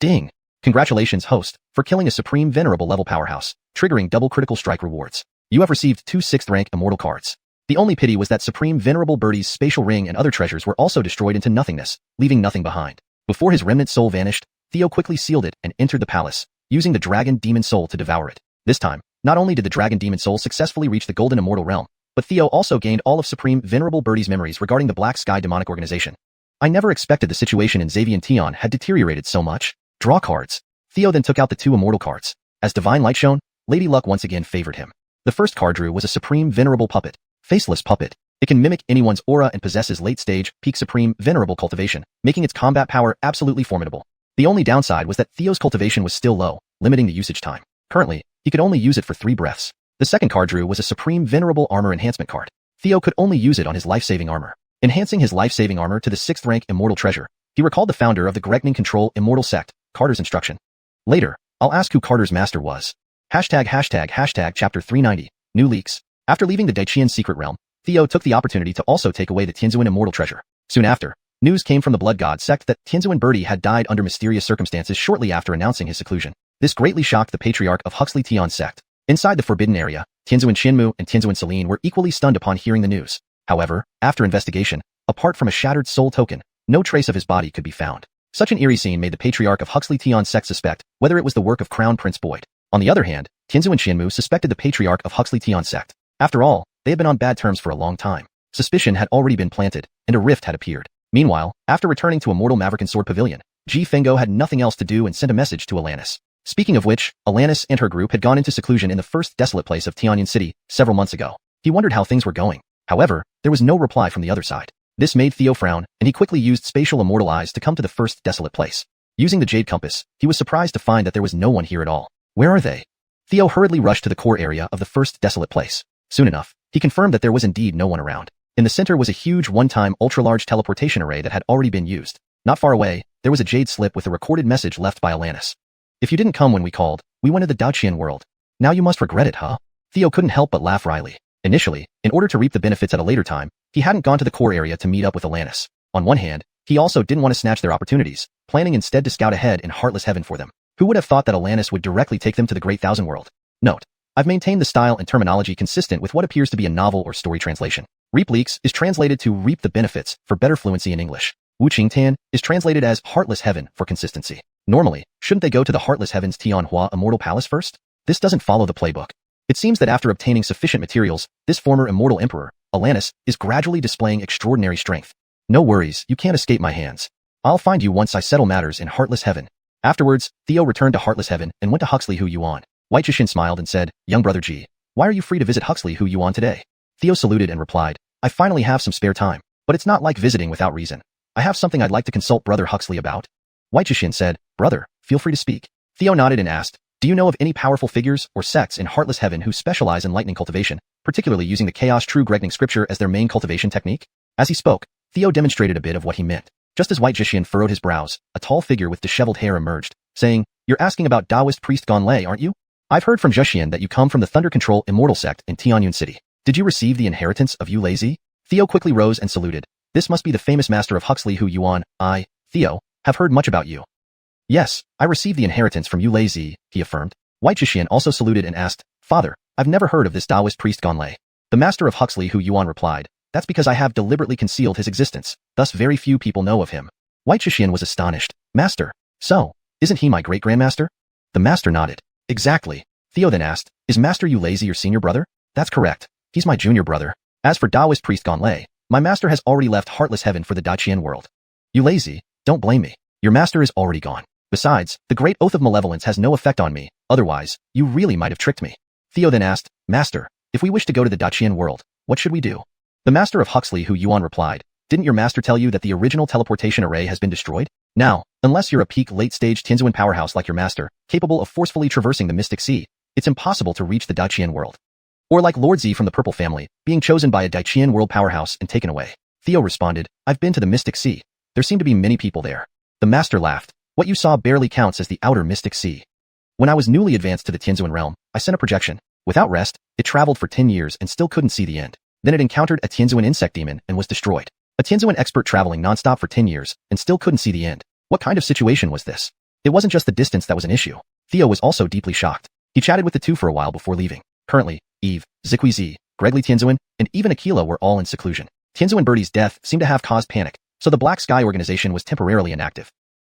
Ding! Congratulations, host, for killing a Supreme Venerable level powerhouse, triggering double critical strike rewards. You have received 2 6th rank immortal cards. The only pity was that Supreme Venerable Birdie's spatial ring and other treasures were also destroyed into nothingness, leaving nothing behind. Before his remnant soul vanished, Theo quickly sealed it and entered the palace, using the dragon demon soul to devour it. This time, not only did the dragon demon soul successfully reach the golden immortal realm, but Theo also gained all of Supreme Venerable Birdie's memories regarding the Black Sky demonic organization. I never expected the situation in Xavier Tion had deteriorated so much. Draw cards. Theo then took out the 2 immortal cards. As divine light shone, Lady Luck once again favored him. The first card drew was a Supreme Venerable Puppet. Faceless Puppet. It can mimic anyone's aura and possesses late-stage, peak Supreme Venerable cultivation, making its combat power absolutely formidable. The only downside was that Theo's cultivation was still low, limiting the usage time. Currently, he could only use it for 3 breaths. The second card drew was a Supreme Venerable Armor Enhancement card. Theo could only use it on his life-saving armor. Enhancing his life-saving armor to the 6th rank Immortal Treasure, he recalled the founder of the Gregning Control Immortal Sect, Carter's instruction. Later, I'll ask who Carter's master was. Hashtag chapter 390, new leaks. After leaving the Daiqian secret realm, Theo took the opportunity to also take away the Tianzuan Immortal Treasure. Soon after, news came from the Blood God sect that Tianzuan Birdie had died under mysterious circumstances shortly after announcing his seclusion. This greatly shocked the patriarch of Huxley Tion sect. Inside the Forbidden Area, Tianzuan Qianmu and Tianzuan Celine were equally stunned upon hearing the news. However, after investigation, apart from a shattered soul token, no trace of his body could be found. Such an eerie scene made the patriarch of Huxley Tion sect suspect whether it was the work of Crown Prince Boyd. On the other hand, Tianzuan Qianmu suspected the patriarch of Huxley Tion sect. After all, they had been on bad terms for a long time. Suspicion had already been planted, and a rift had appeared. Meanwhile, after returning to Immortal Maverick and Sword Pavilion, Ji Fengo had nothing else to do and sent a message to Alanis. Speaking of which, Alanis and her group had gone into seclusion in the first desolate place of Tianyan City several months ago. He wondered how things were going. However, there was no reply from the other side. This made Theo frown, and he quickly used spatial immortal eyes to come to the first desolate place. Using the Jade Compass, he was surprised to find that there was no one here at all. Where are they? Theo hurriedly rushed to the core area of the first desolate place. Soon enough, he confirmed that there was indeed no one around. In the center was a huge one-time ultra-large teleportation array that had already been used. Not far away, there was a jade slip with a recorded message left by Alanis. If you didn't come when we called, we went to the Daoqian world. Now you must regret it, huh? Theo couldn't help but laugh wryly. Initially, in order to reap the benefits at a later time, he hadn't gone to the core area to meet up with Alanis. On one hand, he also didn't want to snatch their opportunities, planning instead to scout ahead in Heartless Heaven for them. Who would have thought that Alanis would directly take them to the Great Thousand World? Note: I've maintained the style and terminology consistent with what appears to be a novel or story translation. Reap leaks is translated to reap the benefits for better fluency in English. Wu Qing Tan is translated as heartless heaven for consistency. Normally, shouldn't they go to the heartless heaven's Tianhua immortal palace first? This doesn't follow the playbook. It seems that after obtaining sufficient materials, this former immortal emperor, Alanis, is gradually displaying extraordinary strength. No worries, you can't escape my hands. I'll find you once I settle matters in Heartless Heaven. Afterwards, Theo returned to Heartless Heaven and went to Huxley Hu Yuan. White Jishin smiled and said, Young brother G, why are you free to visit Huxley Hu Yuan today? Theo saluted and replied, I finally have some spare time, but it's not like visiting without reason. I have something I'd like to consult brother Huxley about. White Jishin said, Brother, feel free to speak. Theo nodded and asked, Do you know of any powerful figures or sects in Heartless Heaven who specialize in lightning cultivation, particularly using the Chaos True Gregning scripture as their main cultivation technique? As he spoke, Theo demonstrated a bit of what he meant. Just as White Jishin furrowed his brows, a tall figure with disheveled hair emerged, saying, You're asking about Taoist priest Gon Lei, aren't you? I've heard from Zhexian that you come from the Thunder Control Immortal sect in Tianyun City. Did you receive the inheritance of Yu Lazy? Theo quickly rose and saluted. This must be the famous master of Huxley Hu Yuan. I, Theo, have heard much about you. Yes, I received the inheritance from Yu Lazy, he affirmed. White Jishin also saluted and asked, Father, I've never heard of this Taoist priest Gon Lei. The master of Huxley Hu Yuan replied, That's because I have deliberately concealed his existence, thus very few people know of him. White Jishin was astonished. Master, so, isn't he my great-grandmaster? The master nodded. Exactly. Theo then asked, Is Master Yu Lazy your senior brother? That's correct. He's my junior brother. As for Taoist priest Gon Lei, my master has already left Heartless Heaven for the Daiqian world. Yu Lazy, don't blame me. Your master is already gone. Besides, the great oath of malevolence has no effect on me, otherwise, you really might have tricked me. Theo then asked, Master, if we wish to go to the Daiqian world, what should we do? The master of Huxley Hu Yuan replied, Didn't your master tell you that the original teleportation array has been destroyed? Now, unless you're a peak late-stage Tianzuan powerhouse like your master, capable of forcefully traversing the Mystic Sea, it's impossible to reach the Daiqian world. Or like Lord Z from the Purple family, being chosen by a Daiqian world powerhouse and taken away. Theo responded, I've been to the Mystic Sea. There seem to be many people there. The master laughed. What you saw barely counts as the outer Mystic Sea. When I was newly advanced to the Tianzuan realm, I sent a projection. Without rest, it traveled for 10 years and still couldn't see the end. Then it encountered a Tianzuan insect demon and was destroyed. A Tianzuan expert traveling nonstop for 10 years and still couldn't see the end. What kind of situation was this? It wasn't just the distance that was an issue. Theo was also deeply shocked. He chatted with the two for a while before leaving. Currently, Eve, Zikui Gregly Tianzuan, and even Aquila were all in seclusion. Tianzuan Birdie's death seemed to have caused panic, so the Black Sky organization was temporarily inactive.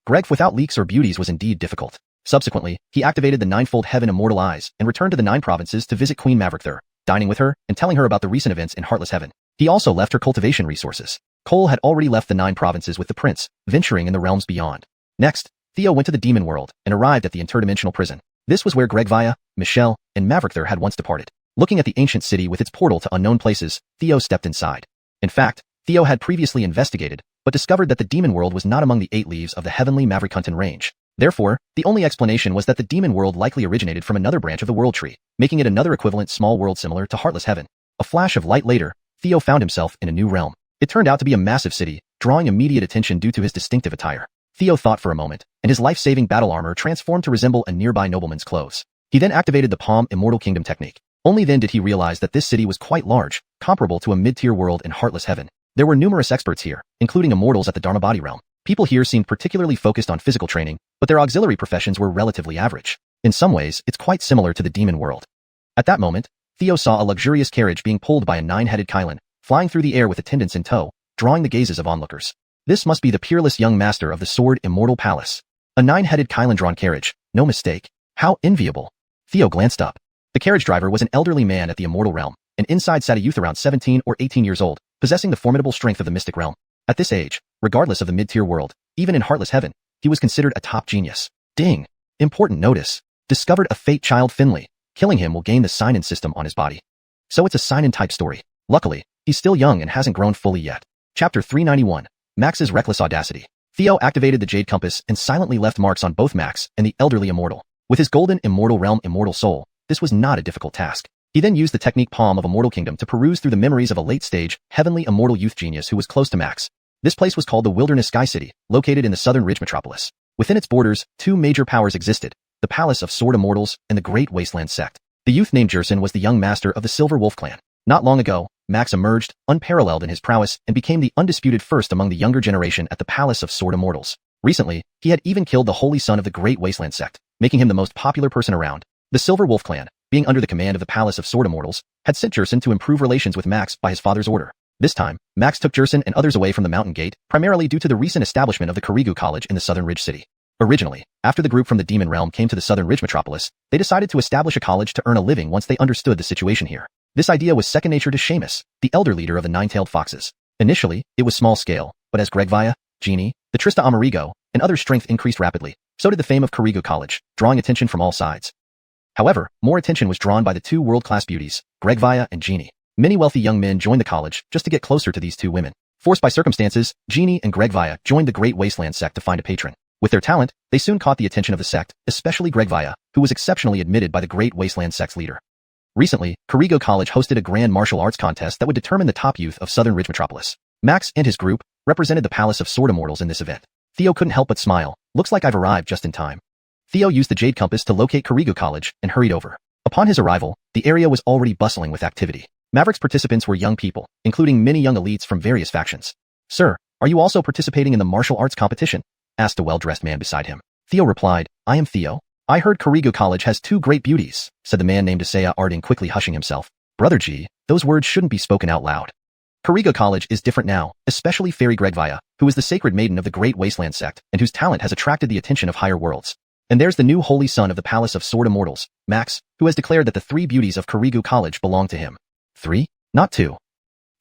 Greg without leaks or beauties was indeed difficult. Subsequently, he activated the Ninefold Heaven Immortal Eyes and returned to the 9 provinces to visit Queen Maverick, dining with her and telling her about the recent events in Heartless Heaven. He also left her cultivation resources. Cole had already left the 9 provinces with the prince, venturing in the realms beyond. Next, Theo went to the demon world and arrived at the interdimensional prison. This was where Greg Via, Michelle, and Maverick had once departed. Looking at the ancient city with its portal to unknown places, Theo stepped inside. In fact, Theo had previously investigated, but discovered that the demon world was not among the 8 leaves of the heavenly Maverikuntan range. Therefore, the only explanation was that the demon world likely originated from another branch of the world tree, making it another equivalent small world similar to Heartless Heaven. A flash of light later, Theo found himself in a new realm. It turned out to be a massive city, drawing immediate attention due to his distinctive attire. Theo thought for a moment, and his life-saving battle armor transformed to resemble a nearby nobleman's clothes. He then activated the Palm Immortal Kingdom technique. Only then did he realize that this city was quite large, comparable to a mid-tier world in Heartless Heaven. There were numerous experts here, including immortals at the Dharma Body realm. People here seemed particularly focused on physical training, but their auxiliary professions were relatively average. In some ways, it's quite similar to the demon world. At that moment, Theo saw a luxurious carriage being pulled by a 9-headed Kylan, flying through the air with attendants in tow, drawing the gazes of onlookers. This must be the peerless young master of the Sword Immortal Palace. A 9-headed Kylan-drawn carriage, no mistake. How enviable. Theo glanced up. The carriage driver was an elderly man at the immortal realm, and inside sat a youth around 17 or 18 years old, possessing the formidable strength of the mystic realm. At this age, regardless of the mid-tier world, even in Heartless Heaven, he was considered a top genius. Ding! Important notice. Discovered a fate child Finley. Killing him will gain the sign-in system on his body. So it's a sign-in type story. Luckily, he's still young and hasn't grown fully yet. Chapter 391. Max's Reckless Audacity. Theo activated the Jade Compass and silently left marks on both Max and the elderly immortal. With his golden immortal realm immortal soul, this was not a difficult task. He then used the technique Palm of Immortal Kingdom to peruse through the memories of a late-stage, heavenly immortal youth genius who was close to Max. This place was called the Wilderness Sky City, located in the southern Ridge metropolis. Within its borders, 2 major powers existed, the Palace of Sword Immortals and the Great Wasteland Sect. The youth named Jerson was the young master of the Silver Wolf clan. Not long ago, Max emerged, unparalleled in his prowess, and became the undisputed first among the younger generation at the Palace of Sword Immortals. Recently, he had even killed the holy son of the Great Wasteland Sect, making him the most popular person around. The Silver Wolf clan, being under the command of the Palace of Sword Immortals, had sent Jerson to improve relations with Max by his father's order. This time, Max took Jerson and others away from the mountain gate, primarily due to the recent establishment of the Kurigu College in the Southern Ridge City. Originally, after the group from the Demon Realm came to the Southern Ridge metropolis, they decided to establish a college to earn a living once they understood the situation here. This idea was second nature to Seamus, the elder leader of the Nine-Tailed Foxes. Initially, it was small scale, but as Gregvia, Genie, the Trista Amerigo, and others' strength increased rapidly, so did the fame of Kurigu College, drawing attention from all sides. However, more attention was drawn by the two world-class beauties, Gregvia and Genie. Many wealthy young men joined the college just to get closer to these two women. Forced by circumstances, Genie and Gregvia joined the Great Wasteland sect to find a patron. With their talent, they soon caught the attention of the sect, especially Gregvia, who was exceptionally admitted by the Great Wasteland sect's leader. Recently, Kurigu College hosted a grand martial arts contest that would determine the top youth of Southern Ridge Metropolis. Max and his group represented the Palace of Sword Immortals in this event. Theo couldn't help but smile. Looks like I've arrived just in time. Theo used the Jade Compass to locate Kurigu College and hurried over. Upon his arrival, the area was already bustling with activity. Maverick's participants were young people, including many young elites from various factions. Sir, are you also participating in the martial arts competition? Asked a well-dressed man beside him. Theo replied, I am Theo. I heard Kurigu College has two great beauties, said the man named Isaiah Arding, quickly hushing himself. Brother G, those words shouldn't be spoken out loud. Kurigu College is different now, especially Fairy Gregvia, who is the sacred maiden of the Great Wasteland sect and whose talent has attracted the attention of higher worlds. And there's the new holy son of the Palace of Sword Immortals, Max, who has declared that the three beauties of Kurigu College belong to him. 3? Not 2.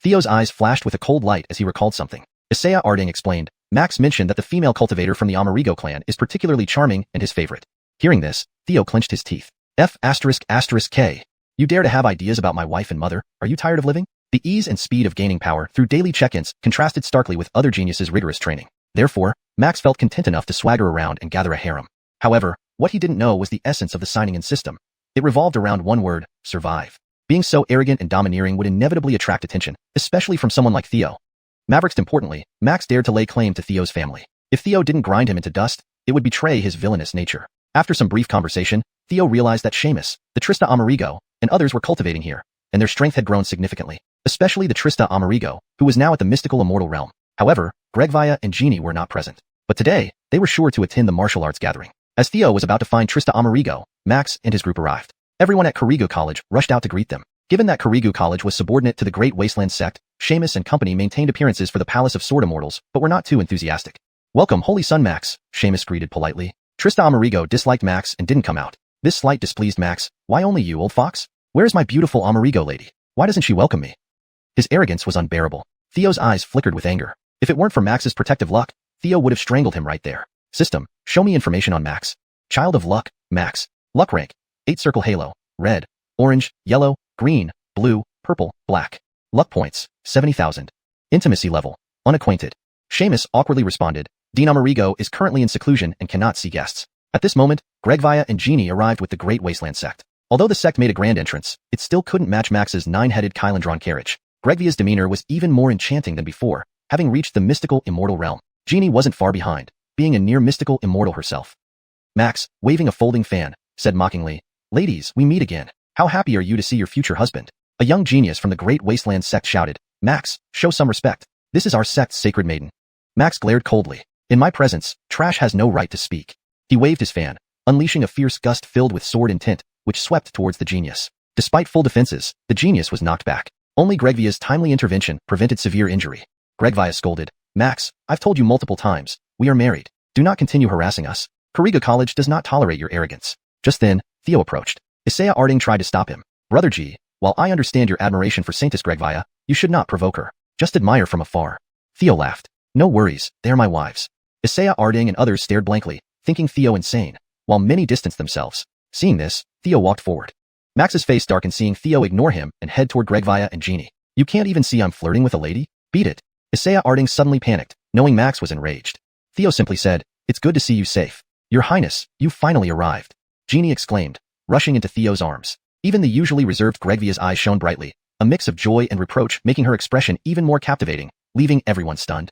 Theo's eyes flashed with a cold light as he recalled something. Isaiah Arding explained, Max mentioned that the female cultivator from the Amerigo clan is particularly charming and his favorite. Hearing this, Theo clenched his teeth. F***K. You dare to have ideas about my wife and mother? Are you tired of living? The ease and speed of gaining power through daily check-ins contrasted starkly with other geniuses' rigorous training. Therefore, Max felt content enough to swagger around and gather a harem. However, what he didn't know was the essence of the signing-in system. It revolved around one word, survive. Being so arrogant and domineering would inevitably attract attention, especially from someone like Theo. Most importantly, Max dared to lay claim to Theo's family. If Theo didn't grind him into dust, it would betray his villainous nature. After some brief conversation, Theo realized that Seamus, the Trista Amerigo, and others were cultivating here, and their strength had grown significantly, especially the Trista Amerigo, who was now at the mystical immortal realm. However, Gregvia and Genie were not present. But today, they were sure to attend the martial arts gathering. As Theo was about to find Trista Amerigo, Max and his group arrived. Everyone at Kurigu College rushed out to greet them. Given that Kurigu College was subordinate to the Great Wasteland sect, Seamus and company maintained appearances for the Palace of Sword Immortals, but were not too enthusiastic. Welcome, Holy Son Max, Seamus greeted politely. Trista Amerigo disliked Max and didn't come out. This slight displeased Max. Why only you, old fox? Where's my beautiful Amerigo lady? Why doesn't she welcome me? His arrogance was unbearable. Theo's eyes flickered with anger. If it weren't for Max's protective luck, Theo would have strangled him right there. System, show me information on Max. Child of Luck, Max. Luck rank, 8 circle halo, red, orange, yellow, green, blue, purple, black. Luck points, 70,000. Intimacy level, unacquainted. Seamus awkwardly responded, Dean Amerigo is currently in seclusion and cannot see guests. At this moment, Gregvia and Genie arrived with the Great Wasteland sect. Although the sect made a grand entrance, it still couldn't match Max's 9-headed Kylandron carriage. Gregvia's demeanor was even more enchanting than before, having reached the mystical immortal realm. Genie wasn't far behind, being a near mystical immortal herself. Max, waving a folding fan, said mockingly, Ladies, we meet again. How happy are you to see your future husband? A young genius from the Great Wasteland sect shouted, Max, show some respect. This is our sect's sacred maiden. Max glared coldly. In my presence, trash has no right to speak. He waved his fan, unleashing a fierce gust filled with sword intent, which swept towards the genius. Despite full defenses, the genius was knocked back. Only Gregvia's timely intervention prevented severe injury. Gregvia scolded, Max, I've told you multiple times, we are married. Do not continue harassing us. Kurigu College does not tolerate your arrogance. Just then, Theo approached. Isaiah Arding tried to stop him. Brother G, while I understand your admiration for Saintess Gregvia, you should not provoke her. Just admire from afar. Theo laughed. No worries, they are my wives. Isaiah Arding and others stared blankly, thinking Theo insane, while many distanced themselves. Seeing this, Theo walked forward. Max's face darkened seeing Theo ignore him and head toward Gregvia and Genie. You can't even see I'm flirting with a lady? Beat it. Isaiah Arding suddenly panicked, knowing Max was enraged. Theo simply said, It's good to see you safe. Your Highness, you finally arrived. Genie exclaimed, rushing into Theo's arms. Even the usually reserved Gregvia's eyes shone brightly, a mix of joy and reproach making her expression even more captivating, leaving everyone stunned.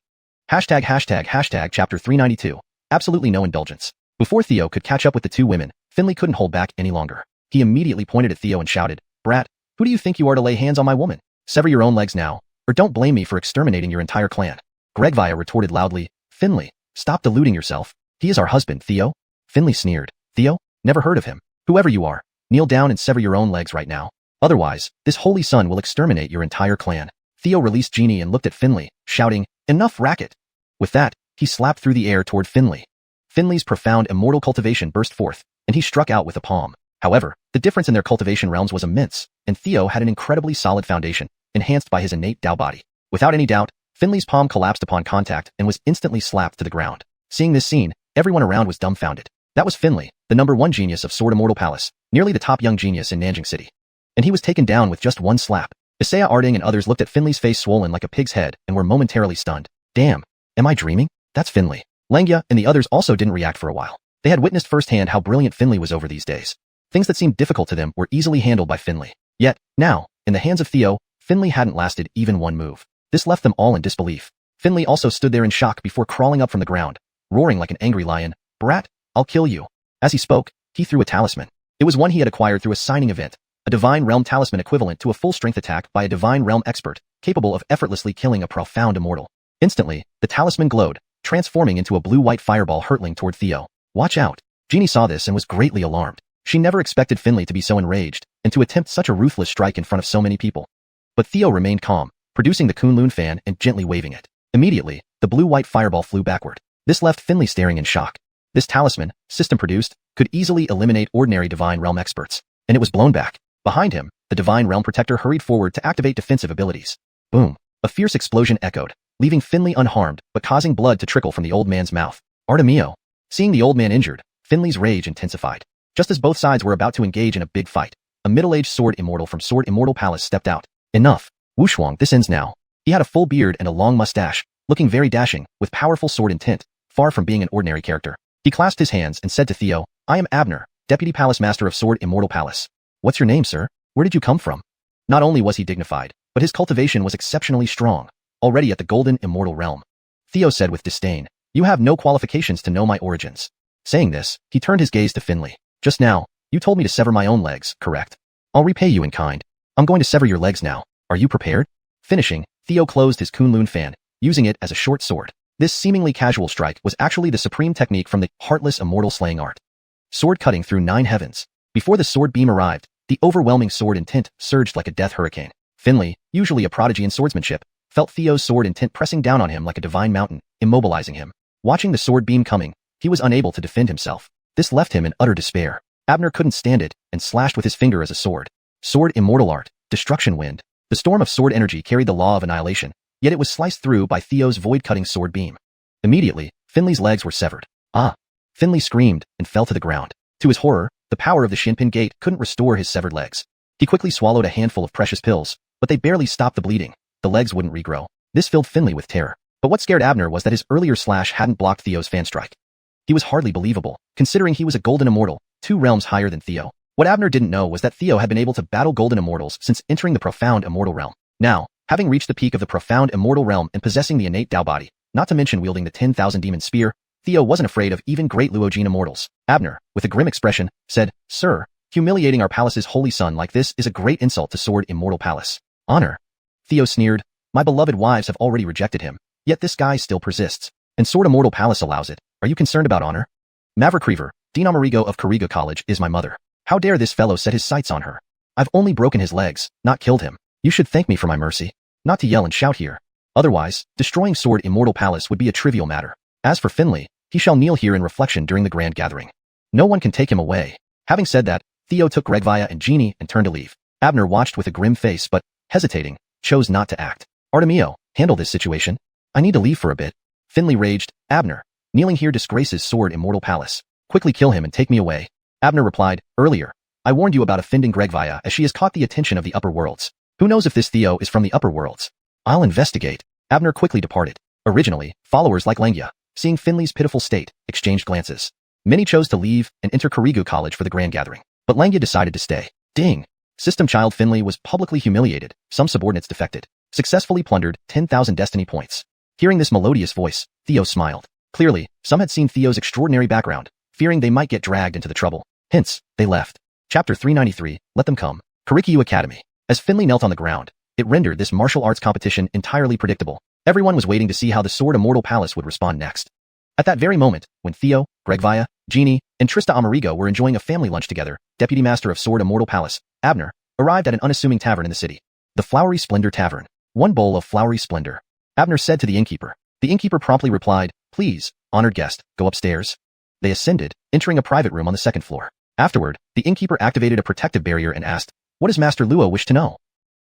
Chapter 392. Absolutely no indulgence. Before Theo could catch up with the two women, Finley couldn't hold back any longer. He immediately pointed at Theo and shouted, Brat, who do you think you are to lay hands on my woman? Sever your own legs now, or don't blame me for exterminating your entire clan. Gregvia retorted loudly, Finley, stop deluding yourself. He is our husband, Theo. Finley sneered. Theo? Never heard of him. Whoever you are, kneel down and sever your own legs right now. Otherwise, this holy son will exterminate your entire clan. Theo released Genie and looked at Finley, shouting, "Enough racket!" With that, he slapped through the air toward Finley. Finley's profound immortal cultivation burst forth, and he struck out with a palm. However, the difference in their cultivation realms was immense, and Theo had an incredibly solid foundation, enhanced by his innate Tao body. Without any doubt, Finley's palm collapsed upon contact and was instantly slapped to the ground. Seeing this scene, everyone around was dumbfounded. That was Finley, the #1 genius of Sword Immortal Palace, nearly the top young genius in Nanjing City. And he was taken down with just one slap. Isaiah Arding and others looked at Finley's face swollen like a pig's head and were momentarily stunned. Damn, am I dreaming? That's Finley. Langya and the others also didn't react for a while. They had witnessed firsthand how brilliant Finley was over these days. Things that seemed difficult to them were easily handled by Finley. Yet, now, in the hands of Theo, Finley hadn't lasted even one move. This left them all in disbelief. Finley also stood there in shock before crawling up from the ground, roaring like an angry lion, "Brat, I'll kill you." As he spoke, he threw a talisman. It was one he had acquired through a signing event, a Divine Realm talisman equivalent to a full-strength attack by a Divine Realm expert, capable of effortlessly killing a profound immortal. Instantly, the talisman glowed, transforming into a blue-white fireball hurtling toward Theo. "Watch out." Genie saw this and was greatly alarmed. She never expected Finley to be so enraged, and to attempt such a ruthless strike in front of so many people. But Theo remained calm, producing the Kunlun fan and gently waving it. Immediately, the blue-white fireball flew backward. This left Finley staring in shock. This talisman, system-produced, could easily eliminate ordinary Divine Realm experts, and it was blown back. Behind him, the Divine Realm Protector hurried forward to activate defensive abilities. Boom! A fierce explosion echoed, leaving Finley unharmed but causing blood to trickle from the old man's mouth. Artemio! Seeing the old man injured, Finley's rage intensified. Just as both sides were about to engage in a big fight, a middle-aged sword immortal from Sword Immortal Palace stepped out. "Enough! Wushuang, this ends now." He had a full beard and a long mustache, looking very dashing, with powerful sword intent, far from being an ordinary character. He clasped his hands and said to Theo, "I am Abner, Deputy Palace Master of Sword Immortal Palace." "What's your name, sir? Where did you come from?" Not only was he dignified, but his cultivation was exceptionally strong, already at the Golden Immortal Realm. Theo said with disdain, "You have no qualifications to know my origins." Saying this, he turned his gaze to Finley. "Just now, you told me to sever my own legs, correct? I'll repay you in kind. I'm going to sever your legs now. Are you prepared?" Finishing, Theo closed his Kunlun fan, using it as a short sword. This seemingly casual strike was actually the supreme technique from the Heartless Immortal Slaying Art. Sword cutting through 9 heavens. Before the sword beam arrived, the overwhelming sword intent surged like a death hurricane. Finley, usually a prodigy in swordsmanship, felt Theo's sword intent pressing down on him like a divine mountain, immobilizing him. Watching the sword beam coming, he was unable to defend himself. This left him in utter despair. Abner couldn't stand it and slashed with his finger as a sword. Sword Immortal Art, Destruction Wind. The storm of sword energy carried the law of annihilation, yet it was sliced through by Theo's void-cutting sword beam. Immediately, Finley's legs were severed. "Ah!" Finley screamed and fell to the ground. To his horror, the power of the Shinpin Gate couldn't restore his severed legs. He quickly swallowed a handful of precious pills, but they barely stopped the bleeding. The legs wouldn't regrow. This filled Finley with terror. But what scared Abner was that his earlier slash hadn't blocked Theo's fan strike. He was hardly believable, considering he was a Golden Immortal, 2 realms higher than Theo. What Abner didn't know was that Theo had been able to battle Golden Immortals since entering the Profound Immortal Realm. Now, having reached the peak of the Profound Immortal Realm and possessing the innate Tao body, not to mention wielding the 10,000 Demon Spear, Theo wasn't afraid of even great Luogene immortals. Abner, with a grim expression, said, "Sir, humiliating our palace's holy son like this is a great insult to Sword Immortal Palace." "Honor?" Theo sneered. "My beloved wives have already rejected him, yet this guy still persists. And Sword Immortal Palace allows it. Are you concerned about honor?" "Maverick Reaver, Dean Amerigo of Kariga College, is my mother. How dare this fellow set his sights on her? I've only broken his legs, not killed him. You should thank me for my mercy. Not to yell and shout here. Otherwise, destroying Sword Immortal Palace would be a trivial matter. As for Finley, he shall kneel here in reflection during the grand gathering. No one can take him away." Having said that, Theo took Gregvaya and Genie and turned to leave. Abner watched with a grim face but, hesitating, chose not to act. "Artemio, handle this situation. I need to leave for a bit." Finley raged, "Abner, kneeling here disgraces Sword Immortal Palace. Quickly kill him and take me away." Abner replied, "Earlier, I warned you about offending Gregvaya as she has caught the attention of the upper worlds. Who knows if this Theo is from the upper worlds? I'll investigate." Abner quickly departed. Originally, followers like Langya, seeing Finley's pitiful state, exchanged glances. Many chose to leave and enter Karigu College for the grand gathering, but Langya decided to stay. Ding! System child Finley was publicly humiliated, some subordinates defected, successfully plundered 10,000 destiny points. Hearing this melodious voice, Theo smiled. Clearly, some had seen Theo's extraordinary background, fearing they might get dragged into the trouble. Hence, they left. Chapter 393, Let Them Come. Karikyu Academy. As Finley knelt on the ground, it rendered this martial arts competition entirely predictable. Everyone was waiting to see how the Sword Immortal Palace would respond next. At that very moment, when Theo, Gregvaya, Genie, and Trista Amerigo were enjoying a family lunch together, Deputy Master of Sword Immortal Palace, Abner, arrived at an unassuming tavern in the city. The Flowery Splendor Tavern. 1 bowl of flowery splendor, Abner said to the innkeeper. The innkeeper promptly replied, "Please, honored guest, go upstairs." They ascended, entering a private room on the second floor. Afterward, the innkeeper activated a protective barrier and asked, "What does Master Luo wish to know?"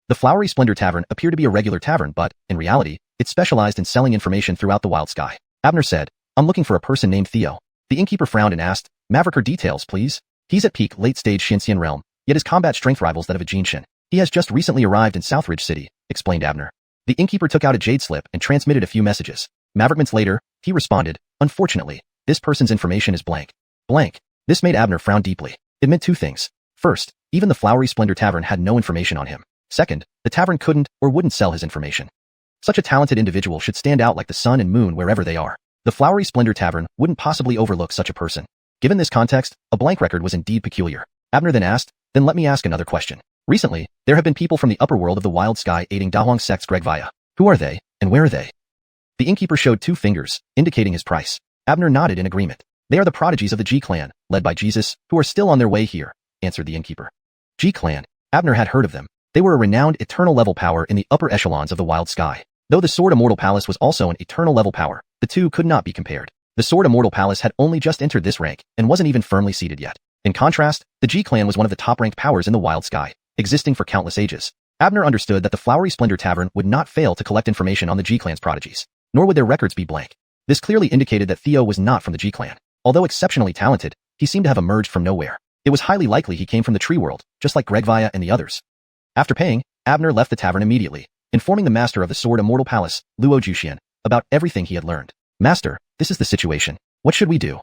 The Flowery Splendor Tavern appeared to be a regular tavern, but, in reality, it specialized in selling information throughout the wild sky. Abner said, "I'm looking for a person named Theo." The innkeeper frowned and asked, "Mavericker details, please." He's at peak late-stage Shinxian realm, yet his combat strength rivals that of a Jinshin. He has just recently arrived in Southridge City, explained Abner. The innkeeper took out a jade slip and transmitted a few messages. Maverickments later, he responded, "Unfortunately, this person's information is blank." Blank. This made Abner frown deeply. It meant two things. First, even the Flowery Splendor Tavern had no information on him. Second, the tavern couldn't or wouldn't sell his information. Such a talented individual should stand out like the sun and moon wherever they are. The Flowery Splendor Tavern wouldn't possibly overlook such a person. Given this context, a blank record was indeed peculiar. Abner then asked, "Then let me ask another question. Recently, there have been people from the upper world of the wild sky aiding Dahuang sect's Gregvaya. Who are they, and where are they?" The innkeeper showed 2 fingers, indicating his price. Abner nodded in agreement. "They are the prodigies of the G clan, led by Jesus, who are still on their way here," answered the innkeeper. G clan. Abner had heard of them. They were a renowned eternal level power in the upper echelons of the wild sky. Though the Sword Immortal Palace was also an eternal level power, the two could not be compared. The Sword Immortal Palace had only just entered this rank and wasn't even firmly seated yet. In contrast, the G clan was one of the top-ranked powers in the wild sky, existing for countless ages. Abner understood that the Flowery Splendor Tavern would not fail to collect information on the G clan's prodigies, nor would their records be blank. This clearly indicated that Theo was not from the G clan. Although exceptionally talented, he seemed to have emerged from nowhere. It was highly likely he came from the tree world, just like Gregvaya and the others. After paying, Abner left the tavern immediately, informing the master of the Sword Immortal Palace, Luo Juxian, about everything he had learned. "Master, this is the situation. What should we do?"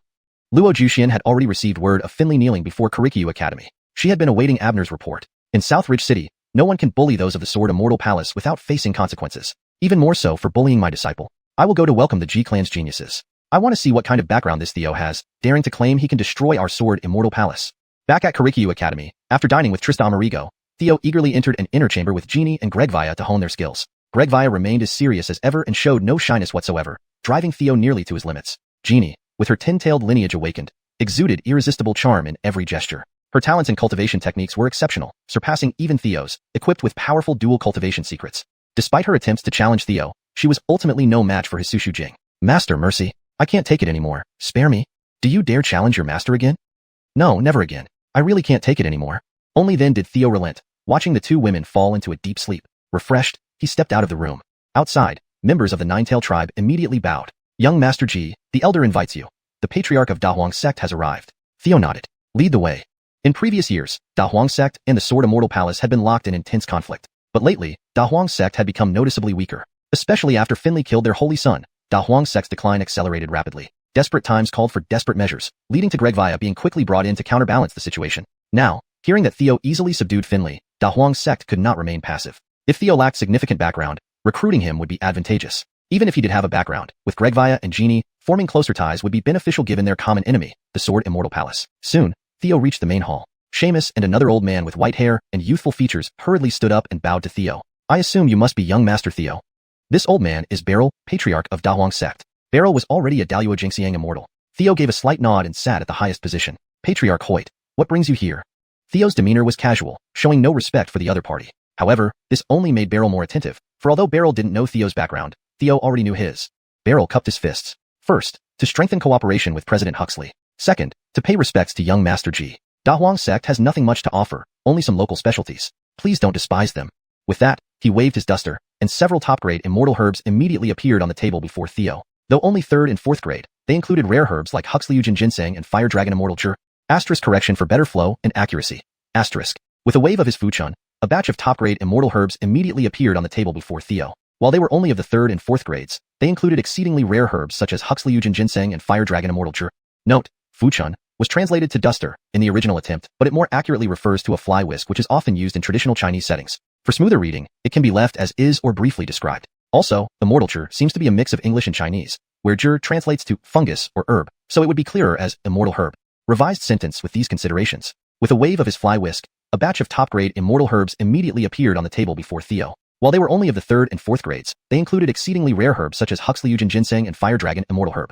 Luo Juxian had already received word of Finley kneeling before Kurikyu Academy. She had been awaiting Abner's report. In Southridge City, no one can bully those of the Sword Immortal Palace without facing consequences. Even more so for bullying my disciple. I will go to welcome the G clan's geniuses. I want to see what kind of background this Theo has, daring to claim he can destroy our Sword Immortal Palace. Back at Kurikyu Academy, after dining with Trista Amerigo, Theo eagerly entered an inner chamber with Genie and Gregvaya to hone their skills. Gregvaya remained as serious as ever and showed no shyness whatsoever, driving Theo nearly to his limits. Genie, with her 10-tailed lineage awakened, exuded irresistible charm in every gesture. Her talents and cultivation techniques were exceptional, surpassing even Theo's, equipped with powerful dual cultivation secrets. Despite her attempts to challenge Theo, she was ultimately no match for his Sushu Jing. "Master, mercy. I can't take it anymore. Spare me. Do you dare challenge your master again?" "No, never again. I really can't take it anymore." Only then did Theo relent, watching the 2 women fall into a deep sleep. Refreshed, he stepped out of the room. Outside, members of the Nine-Tail tribe immediately bowed. "Young Master G, the elder invites you. The patriarch of Dahuang sect has arrived." Theo nodded. "Lead the way." In previous years, Dahuang sect and the Sword Immortal Palace had been locked in intense conflict. But lately, Dahuang sect had become noticeably weaker. Especially after Finley killed their holy son, Dahuang sect's decline accelerated rapidly. Desperate times called for desperate measures, leading to Gregvaya being quickly brought in to counterbalance the situation. Now, hearing that Theo easily subdued Finley, Dahuang sect could not remain passive. If Theo lacked significant background, recruiting him would be advantageous. Even if he did have a background, with Gregvaya and Genie, forming closer ties would be beneficial given their common enemy, the Sword Immortal Palace. Soon, Theo reached the main hall. Seamus and another old man with white hair and youthful features hurriedly stood up and bowed to Theo. "I assume you must be young Master Theo." This old man is Beryl, patriarch of Dahuang sect. Beryl was already a Daluo Jingxiang immortal. Theo gave a slight nod and sat at the highest position. "Patriarch Hoyt, what brings you here?" Theo's demeanor was casual, showing no respect for the other party. However, this only made Beryl more attentive, for although Beryl didn't know Theo's background, Theo already knew his. Beryl cupped his fists. First, to strengthen cooperation with President Huxley. Second, to pay respects to young Master G. Dahuang sect has nothing much to offer, only some local specialties. Please don't despise them. With that, he waved his duster, and several top-grade immortal herbs immediately appeared on the table before Theo. Though only 3rd and 4th grade, they included rare herbs like Huxleyujin Ginseng and Fire Dragon Immortal Jur. Asterisk correction for better flow and accuracy. Asterisk. With a wave of his Fuchun, a batch of top-grade immortal herbs immediately appeared on the table before Theo. While they were only of the 3rd and 4th grades, they included exceedingly rare herbs such as Huxleyujin Ginseng and Fire Dragon Immortal Jur. Note, Fuchun was translated to duster in the original attempt, but it more accurately refers to a fly whisk which is often used in traditional Chinese settings. For smoother reading, it can be left as is or briefly described. Also, immortal Jur seems to be a mix of English and Chinese, where Jur translates to fungus or herb, so it would be clearer as immortal herb. Revised sentence with these considerations. With a wave of his fly whisk, a batch of top-grade immortal herbs immediately appeared on the table before Theo. While they were only of the 3rd and 4th grades, they included exceedingly rare herbs such as Huxleyujin Ginseng and Fire Dragon Immortal Herb.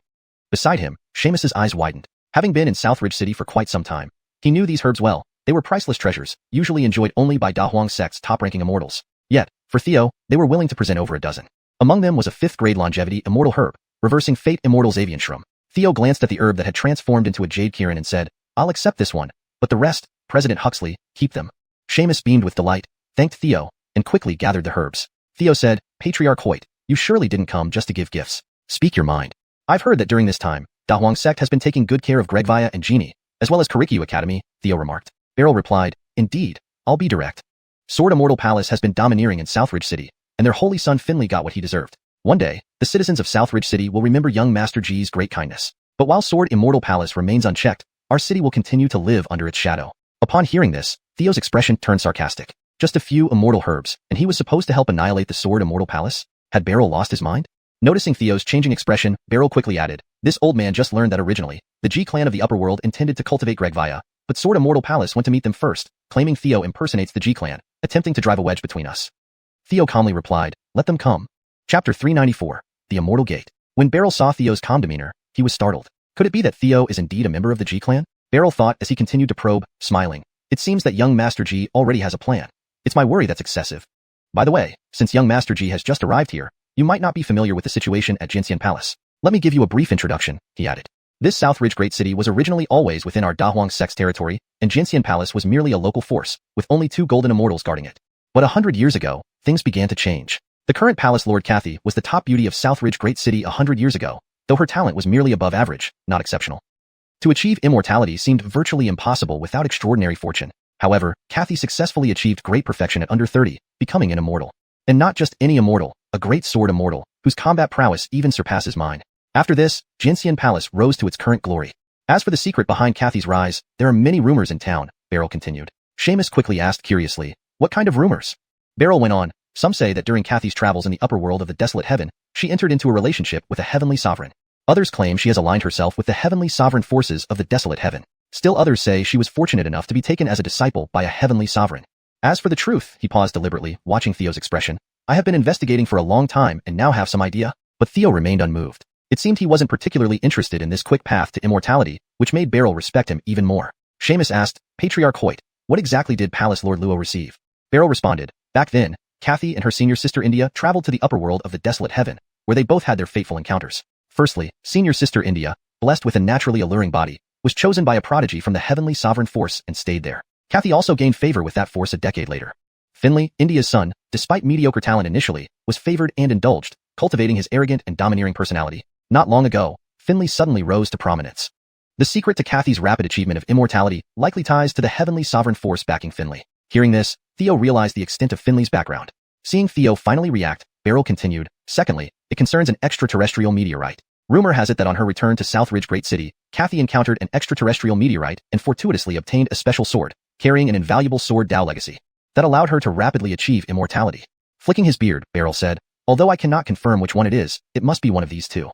Beside him, Seamus's eyes widened. Having been in Southridge City for quite some time, he knew these herbs well. They were priceless treasures, usually enjoyed only by Dahuang sect's top-ranking immortals. Yet, For Theo, they were willing to present over a dozen. Among them was a 5th-grade longevity immortal herb, reversing fate immortal Xavian shroom. Theo glanced at the herb that had transformed into a jade Kirin and said, "I'll accept this one, but the rest, President Huxley, keep them." Seamus beamed with delight, thanked Theo, and quickly gathered the herbs. Theo said, "Patriarch Hoyt, you surely didn't come just to give gifts. Speak your mind. I've heard that during this time, Da Huang sect has been taking good care of Gregvia and Genie, as well as Karikyu Academy," Theo remarked. Beryl replied, "Indeed, I'll be direct. Sword Immortal Palace has been domineering in Southridge City, and their holy son Finley got what he deserved. One day, the citizens of Southridge City will remember young Master G's great kindness. But while Sword Immortal Palace remains unchecked, our city will continue to live under its shadow." Upon hearing this, Theo's expression turned sarcastic. Just a few immortal herbs, and he was supposed to help annihilate the Sword Immortal Palace? Had Beryl lost his mind? Noticing Theo's changing expression, Beryl quickly added, "This old man just learned that originally, the G clan of the upper world intended to cultivate Gregvia, but Sword Immortal Palace went to meet them first, claiming Theo impersonates the G clan, attempting to drive a wedge between us." Theo calmly replied, "Let them come." Chapter 394, The Immortal Gate. When Beryl saw Theo's calm demeanor, he was startled. Could it be that Theo is indeed a member of the G clan? Beryl thought as he continued to probe, smiling. It seems that young Master G already has a plan. It's my worry that's excessive. By the way, since young Master G has just arrived here, you might not be familiar with the situation at Jinxian Palace. Let me give you a brief introduction, he added. This Southridge Great City was originally always within our Da Huang sect's territory, and Jinxian Palace was merely a local force, with only 2 golden immortals guarding it. But 100 years ago, things began to change. The current Palace Lord Kathy was the top beauty of Southridge Great City 100 years ago, though her talent was merely above average, not exceptional. To achieve immortality seemed virtually impossible without extraordinary fortune. However, Kathy successfully achieved great perfection at under 30, becoming an immortal. And not just any immortal, a great sword immortal, whose combat prowess even surpasses mine. After this, Jinxian Palace rose to its current glory. As for the secret behind Kathy's rise, there are many rumors in town, Beryl continued. Seamus quickly asked curiously, "What kind of rumors?" Beryl went on, "Some say that during Kathy's travels in the upper world of the desolate heaven, she entered into a relationship with a heavenly sovereign. Others claim she has aligned herself with the heavenly sovereign forces of the desolate heaven. Still others say she was fortunate enough to be taken as a disciple by a heavenly sovereign. As for the truth," he paused deliberately, watching Theo's expression, "I have been investigating for a long time and now have some idea." But Theo remained unmoved. It seemed he wasn't particularly interested in this quick path to immortality, which made Beryl respect him even more. Seamus asked, "Patriarch Hoyt, what exactly did Palace Lord Luo receive?" Beryl responded, "Back then, Kathy and her senior sister India traveled to the upper world of the desolate heaven, where they both had their fateful encounters. Firstly, senior sister India, blessed with a naturally alluring body, was chosen by a prodigy from the heavenly sovereign force and stayed there. Kathy also gained favor with that force a decade later. Finley, India's son, despite mediocre talent initially, was favored and indulged, cultivating his arrogant and domineering personality. Not long ago, Finley suddenly rose to prominence. The secret to Kathy's rapid achievement of immortality likely ties to the heavenly sovereign force backing Finley." Hearing this, Theo realized the extent of Finley's background. Seeing Theo finally react, Beryl continued, "Secondly, it concerns an extraterrestrial meteorite. Rumor has it that on her return to Southridge Great City, Kathy encountered an extraterrestrial meteorite and fortuitously obtained a special sword, carrying an invaluable sword Dao legacy, that allowed her to rapidly achieve immortality." Flicking his beard, Beryl said, "Although I cannot confirm which one it is, it must be one of these two."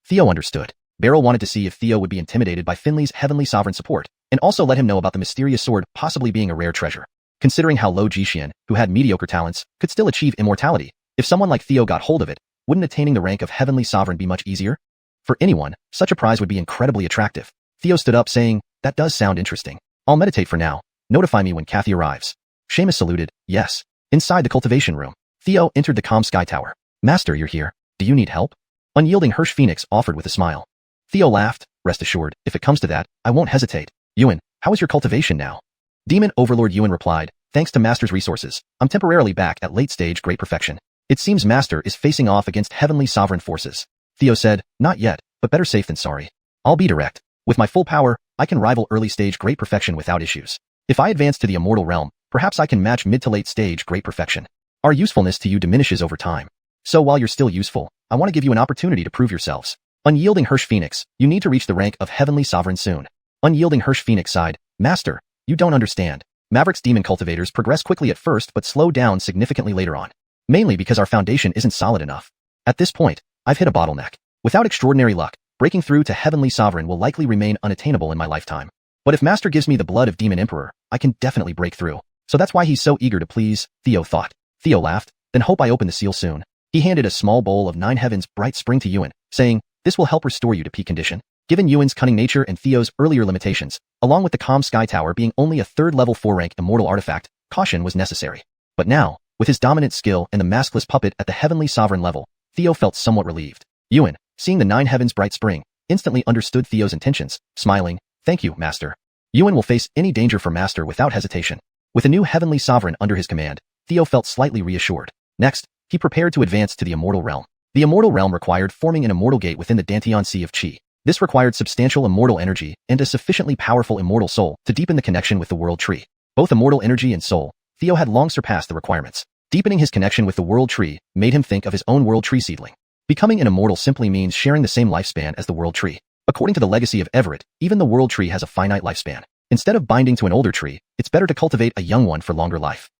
Theo understood. Beryl wanted to see if Theo would be intimidated by Finley's heavenly sovereign support, and also let him know about the mysterious sword possibly being a rare treasure. Considering how low Jixian, who had mediocre talents, could still achieve immortality, if someone like Theo got hold of it, wouldn't attaining the rank of heavenly sovereign be much easier? For anyone, such a prize would be incredibly attractive. Theo stood up saying, "That does sound interesting. I'll meditate for now. Notify me when Kathy arrives." Seamus saluted, "Yes." Inside the cultivation room, Theo entered the calm sky tower. "Master, you're here. Do you need help?" Unyielding Hirsch Phoenix offered with a smile. Theo laughed, "Rest assured, if it comes to that, I won't hesitate. Yuan, how is your cultivation now?" Demon Overlord Yuan replied, "Thanks to Master's resources, I'm temporarily back at late-stage great perfection. It seems Master is facing off against heavenly sovereign forces." Theo said, "Not yet, but better safe than sorry. I'll be direct. With my full power, I can rival early-stage great perfection without issues. If I advance to the immortal realm, perhaps I can match mid to late-stage great perfection. Our usefulness to you diminishes over time. So while you're still useful, I want to give you an opportunity to prove yourselves." Unyielding Hirsch Phoenix, "You need to reach the rank of heavenly sovereign soon." Unyielding Hirsch Phoenix sighed, "Master, you don't understand. Maverick's demon cultivators progress quickly at first but slow down significantly later on. Mainly because our foundation isn't solid enough. At this point, I've hit a bottleneck. Without extraordinary luck, breaking through to heavenly sovereign will likely remain unattainable in my lifetime. But if Master gives me the blood of demon emperor, I can definitely break through. So that's why he's so eager to please," Theo thought. Theo laughed, "Then hope I open the seal soon." He handed a small bowl of 9 heavens bright spring to Yuan, saying, "This will help restore you to peak condition." Given Yuan's cunning nature and Theo's earlier limitations, along with the calm sky tower being only a 3rd level 4 rank immortal artifact, caution was necessary. But now, With his dominant skill and the maskless puppet at the heavenly sovereign level, Theo felt somewhat relieved. Yuan, seeing the 9 heavens bright spring, instantly understood Theo's intentions, smiling, "Thank you, Master." Yuan will face any danger for Master without hesitation. With a new heavenly sovereign under his command, Theo felt slightly reassured. Next, he prepared to advance to the immortal realm. The immortal realm required forming an immortal gate within the Dantian Sea of Qi. This required substantial immortal energy and a sufficiently powerful immortal soul to deepen the connection with the world tree. Both immortal energy and soul, Theo had long surpassed the requirements. Deepening his connection with the world tree made him think of his own world tree seedling. Becoming an immortal simply means sharing the same lifespan as the world tree. According to the legacy of Everett, even the world tree has a finite lifespan. Instead of binding to an older tree, it's better to cultivate a young one for longer life.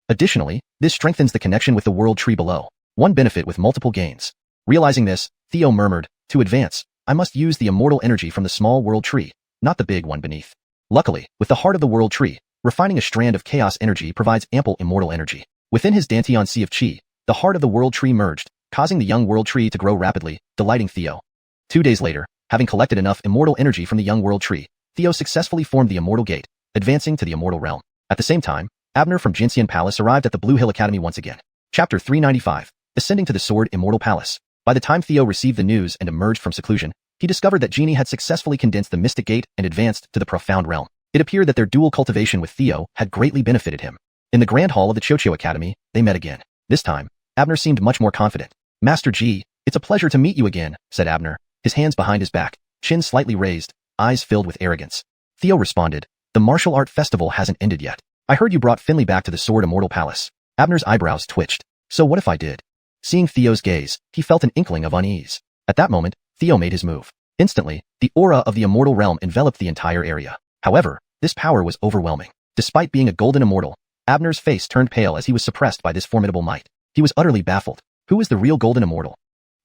Additionally, this strengthens the connection with the world tree below. One benefit with multiple gains. Realizing this, Theo murmured, "To advance, I must use the immortal energy from the small world tree, not the big one beneath." Luckily, with the heart of the world tree, refining a strand of chaos energy provides ample immortal energy. Within his Dantian Sea of Qi, the heart of the world tree merged, causing the young world tree to grow rapidly, delighting Theo. 2 days later, having collected enough immortal energy from the young world tree, Theo successfully formed the immortal gate, advancing to the immortal realm. At the same time, Abner from Jinxian Palace arrived at the Blue Hill Academy once again. Chapter 395, Ascending to the Sword Immortal Palace. By the time Theo received the news and emerged from seclusion, he discovered that Genie had successfully condensed the Mystic Gate and advanced to the Profound Realm. It appeared that their dual cultivation with Theo had greatly benefited him. In the Grand Hall of the Chocho Academy, they met again. This time, Abner seemed much more confident. "Master G, it's a pleasure to meet you again," said Abner, his hands behind his back, chin slightly raised, eyes filled with arrogance. Theo responded, "The martial art festival hasn't ended yet. I heard you brought Finley back to the Sword Immortal Palace." Abner's eyebrows twitched. "So what if I did?" Seeing Theo's gaze, he felt an inkling of unease. At that moment, Theo made his move. Instantly, the aura of the immortal realm enveloped the entire area. However, this power was overwhelming. Despite being a golden immortal, Abner's face turned pale as he was suppressed by this formidable might. He was utterly baffled. Who is the real golden immortal?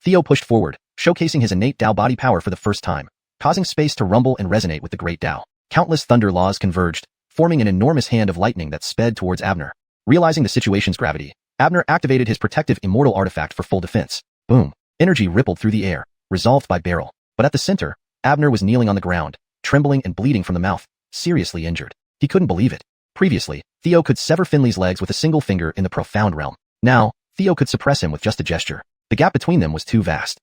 Theo pushed forward, showcasing his innate Tao body power for the first time, causing space to rumble and resonate with the great Tao. Countless thunder laws converged, forming an enormous hand of lightning that sped towards Abner. Realizing the situation's gravity, Abner activated his protective immortal artifact for full defense. Boom! Energy rippled through the air, resolved by Beryl. But at the center, Abner was kneeling on the ground, trembling and bleeding from the mouth, seriously injured. He couldn't believe it. Previously, Theo could sever Finley's legs with a single finger in the Profound Realm. Now, Theo could suppress him with just a gesture. The gap between them was too vast.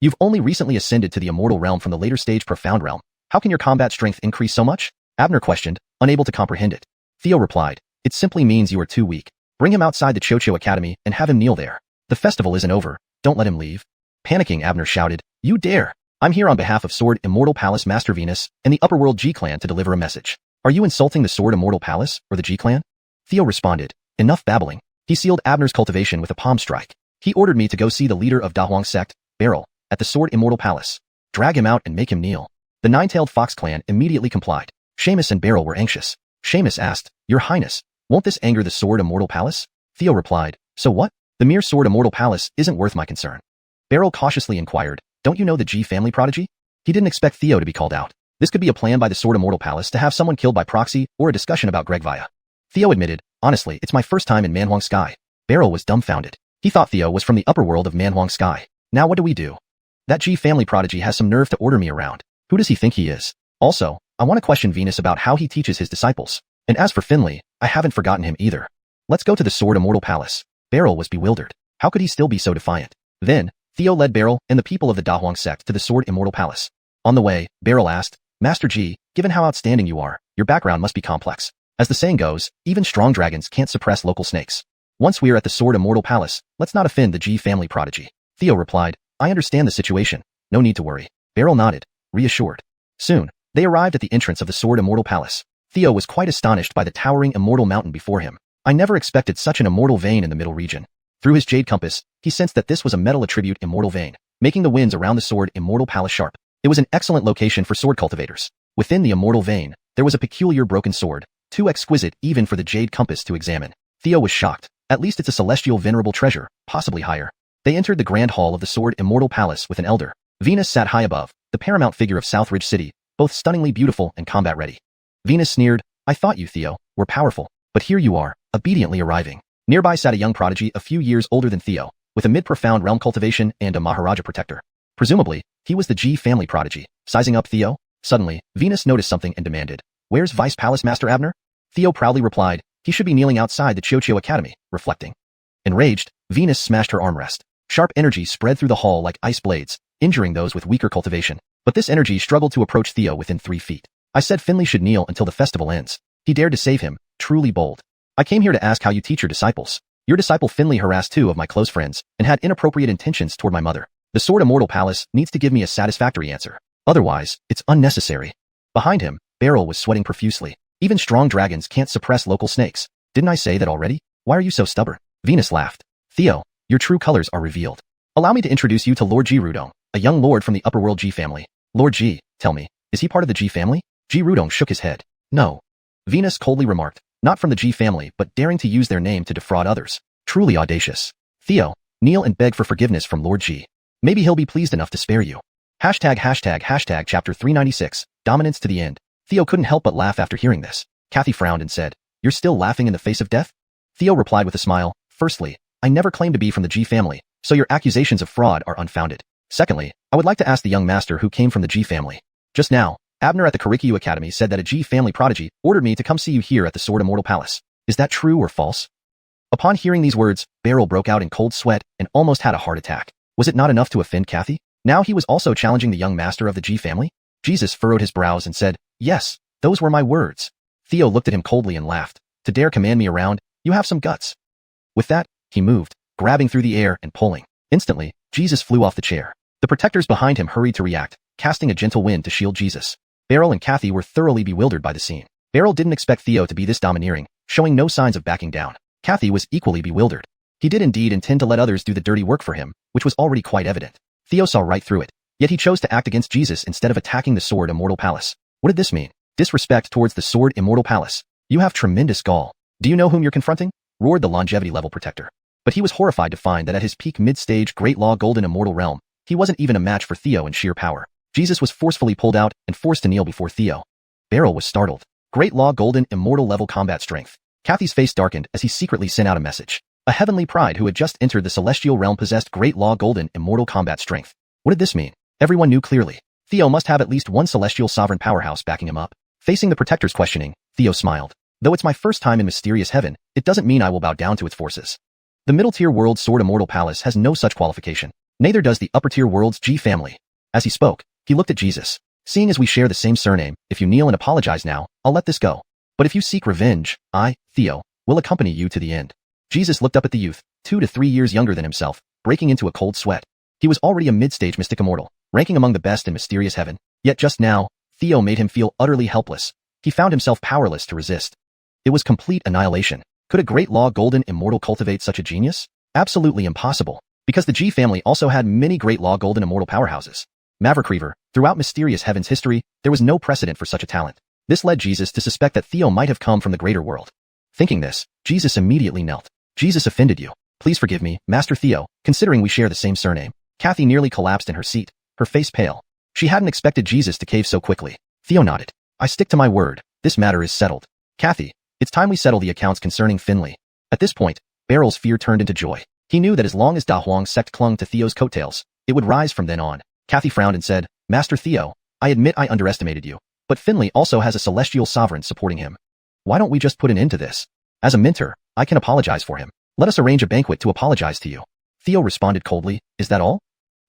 "You've only recently ascended to the immortal realm from the later stage Profound Realm. How can your combat strength increase so much?" Abner questioned, unable to comprehend it. Theo replied, "It simply means you are too weak. Bring him outside the Chocho Academy and have him kneel there. The festival isn't over. Don't let him leave." Panicking, Abner shouted, "You dare! I'm here on behalf of Sword Immortal Palace Master Venus and the Upperworld G-Clan to deliver a message. Are you insulting the Sword Immortal Palace or the G-Clan?" Theo responded, "Enough babbling." He sealed Abner's cultivation with a palm strike. He ordered me to go see the leader of Dahuang sect, Beryl, at the Sword Immortal Palace. Drag him out and make him kneel. The Nine-Tailed Fox clan immediately complied. Seamus and Beryl were anxious. Seamus asked, "Your Highness, won't this anger the Sword Immortal Palace?" Theo replied, "So what? The mere Sword Immortal Palace isn't worth my concern." Beryl cautiously inquired, "Don't you know the G family prodigy?" He didn't expect Theo to be called out. This could be a plan by the Sword Immortal Palace to have someone killed by proxy or a discussion about Greg Via. Theo admitted, "Honestly, it's my first time in Manhuang Sky." Beryl was dumbfounded. He thought Theo was from the upper world of Manhuang Sky. Now what do we do? That G family prodigy has some nerve to order me around. Who does he think he is? Also, I want to question Venus about how he teaches his disciples. And as for Finley, I haven't forgotten him either. Let's go to the Sword Immortal Palace. Beryl was bewildered. How could he still be so defiant? Then, Theo led Beryl and the people of the Dahuang sect to the Sword Immortal Palace. On the way, Beryl asked, "Master G, given how outstanding you are, your background must be complex. As the saying goes, even strong dragons can't suppress local snakes. Once we're at the Sword Immortal Palace, let's not offend the G family prodigy." Theo replied, "I understand the situation. No need to worry." Beryl nodded, reassured. Soon, they arrived at the entrance of the Sword Immortal Palace. Theo was quite astonished by the towering immortal mountain before him. I never expected such an immortal vein in the middle region. Through his jade compass, he sensed that this was a metal attribute immortal vein, making the winds around the Sword Immortal Palace sharp. It was an excellent location for sword cultivators. Within the immortal vein, there was a peculiar broken sword, too exquisite even for the jade compass to examine. Theo was shocked. At least it's a celestial venerable treasure, possibly higher. They entered the grand hall of the Sword Immortal Palace with an elder. Venus sat high above, the paramount figure of Southridge City, both stunningly beautiful and combat-ready. Venus sneered, "I thought you, Theo, were powerful, but here you are, obediently arriving." Nearby sat a young prodigy a few years older than Theo, with a mid-profound realm cultivation and a Maharaja protector. Presumably, he was the G family prodigy. Sizing up Theo, suddenly, Venus noticed something and demanded, "Where's Vice Palace Master Abner?" Theo proudly replied, "He should be kneeling outside the Chocho Academy," reflecting. Enraged, Venus smashed her armrest. Sharp energy spread through the hall like ice blades, injuring those with weaker cultivation. But this energy struggled to approach Theo within 3 feet. I said Finley should kneel until the festival ends. He dared to save him, truly bold. I came here to ask how you teach your disciples. Your disciple Finley harassed 2 of my close friends and had inappropriate intentions toward my mother. The Sword Immortal Palace needs to give me a satisfactory answer. Otherwise, it's unnecessary. Behind him, Beryl was sweating profusely. Even strong dragons can't suppress local snakes. Didn't I say that already? Why are you so stubborn? Venus laughed. Theo, your true colors are revealed. Allow me to introduce you to Lord G. Rudong, a young lord from the upperworld G family. Lord G, tell me, is he part of the G family? G. Rudong shook his head. No. Venus coldly remarked, not from the G family but daring to use their name to defraud others. Truly audacious. Theo, kneel and beg for forgiveness from Lord G. Maybe he'll be pleased enough to spare you. Hashtag chapter 396, dominance to the end. Theo couldn't help but laugh after hearing this. Kathy frowned and said, you're still laughing in the face of death? Theo replied with a smile, firstly, I never claimed to be from the G family, so your accusations of fraud are unfounded. Secondly, I would like to ask the young master who came from the G family. Just now, Abner at the Kurikyu Academy said that a G family prodigy ordered me to come see you here at the Sword Immortal Palace. Is that true or false? Upon hearing these words, Beryl broke out in cold sweat and almost had a heart attack. Was it not enough to offend Kathy? Now he was also challenging the young master of the G family? Jesus furrowed his brows and said, yes, those were my words. Theo looked at him coldly and laughed. To dare command me around, you have some guts. With that, he moved, grabbing through the air and pulling. Instantly, Jesus flew off the chair. The protectors behind him hurried to react, casting a gentle wind to shield Jesus. Beryl and Kathy were thoroughly bewildered by the scene. Beryl didn't expect Theo to be this domineering, showing no signs of backing down. Kathy was equally bewildered. He did indeed intend to let others do the dirty work for him, which was already quite evident. Theo saw right through it. Yet he chose to act against Jesus instead of attacking the Sword Immortal Palace. What did this mean? Disrespect towards the Sword Immortal Palace. You have tremendous gall. Do you know whom you're confronting? Roared the longevity level protector. But he was horrified to find that at his peak mid-stage Great Law Golden Immortal realm, he wasn't even a match for Theo in sheer power. Jesus was forcefully pulled out and forced to kneel before Theo. Beryl was startled. Great Law Golden Immortal level combat strength. Kathy's face darkened as he secretly sent out a message. A heavenly pride who had just entered the celestial realm possessed Great Law Golden Immortal combat strength. What did this mean? Everyone knew clearly. Theo must have at least one celestial sovereign powerhouse backing him up. Facing the protector's questioning, Theo smiled. Though it's my first time in mysterious heaven, it doesn't mean I will bow down to its forces. The middle-tier world's Sword Immortal Palace has no such qualification. Neither does the upper-tier world's G family. As he spoke, he looked at Jesus. Seeing as we share the same surname, if you kneel and apologize now, I'll let this go. But if you seek revenge, I, Theo, will accompany you to the end. Jesus looked up at the youth, 2 to 3 years younger than himself, breaking into a cold sweat. He was already a mid-stage mystic immortal, ranking among the best in mysterious heaven. Yet just now, Theo made him feel utterly helpless. He found himself powerless to resist. It was complete annihilation. Could a Great Law Golden Immortal cultivate such a genius? Absolutely impossible, because the G family also had many Great Law Golden Immortal powerhouses. Maverick Reaver, throughout mysterious heaven's history, there was no precedent for such a talent. This led Jesus to suspect that Theo might have come from the greater world. Thinking this, Jesus immediately knelt. Jesus offended you. Please forgive me, Master Theo, considering we share the same surname. Kathy nearly collapsed in her seat, her face pale. She hadn't expected Jesus to cave so quickly. Theo nodded. I stick to my word. This matter is settled. Kathy, it's time we settle the accounts concerning Finley. At this point, Beryl's fear turned into joy. He knew that as long as Da Huang's sect clung to Theo's coattails, it would rise from then on. Kathy frowned and said, Master Theo, I admit I underestimated you, but Finley also has a celestial sovereign supporting him. Why don't we just put an end to this? As a mentor, I can apologize for him. Let us arrange a banquet to apologize to you. Theo responded coldly, is that all?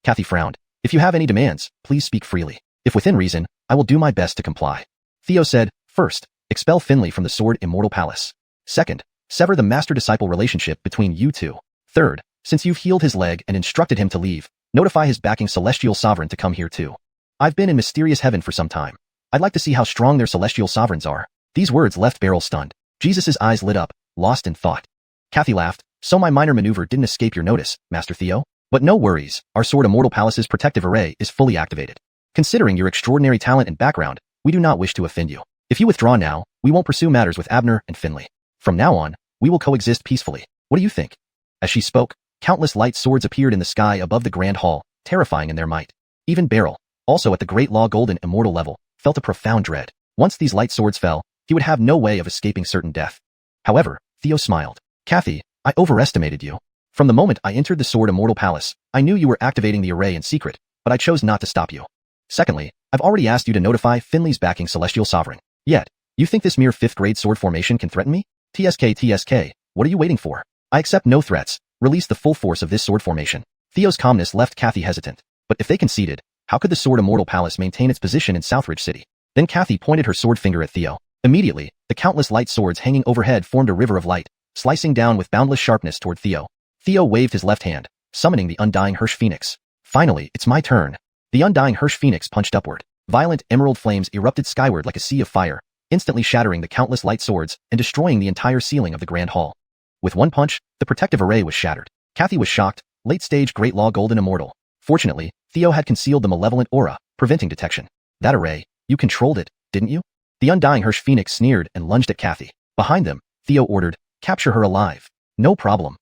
Kathy frowned. If you have any demands, please speak freely. If within reason, I will do my best to comply. Theo said, first, expel Finley from the Sword Immortal Palace. Second, sever the master-disciple relationship between you two. Third, since you've healed his leg and instructed him to leave, notify his backing celestial sovereign to come here too. I've been in mysterious heaven for some time. I'd like to see how strong their celestial sovereigns are. These words left Beryl stunned. Jesus' eyes lit up, lost in thought. Kathy laughed. So my minor maneuver didn't escape your notice, Master Theo? But no worries, our Sword Immortal Palace's protective array is fully activated. Considering your extraordinary talent and background, we do not wish to offend you. If you withdraw now, we won't pursue matters with Abner and Finley. From now on, we will coexist peacefully. What do you think? As she spoke, countless light swords appeared in the sky above the grand hall, terrifying in their might. Even Beryl, also at the Great Law Golden Immortal level, felt a profound dread. Once these light swords fell, he would have no way of escaping certain death. However, Theo smiled. Kathy, I overestimated you. From the moment I entered the Sword Immortal Palace, I knew you were activating the array in secret, but I chose not to stop you. Secondly, I've already asked you to notify Finley's backing celestial sovereign. Yet, you think this mere 5th grade sword formation can threaten me? TSK, what are you waiting for? I accept no threats. Release the full force of this sword formation. Theo's calmness left Kathy hesitant. But if they conceded, how could the Sword Immortal Palace maintain its position in Southridge City? Then Kathy pointed her sword finger at Theo. Immediately, the countless light swords hanging overhead formed a river of light, slicing down with boundless sharpness toward Theo. Theo waved his left hand, summoning the undying Hirsch Phoenix. Finally, it's my turn. The undying Hirsch Phoenix punched upward. Violent emerald flames erupted skyward like a sea of fire, instantly shattering the countless light swords and destroying the entire ceiling of the Grand Hall. With one punch, the protective array was shattered. Kathy was shocked. Late-stage Great Law Golden Immortal. Fortunately, Theo had concealed the malevolent aura, preventing detection. That array, you controlled it, didn't you? The undying Hirsch Phoenix sneered and lunged at Kathy. Behind them, Theo ordered, capture her alive. No problem.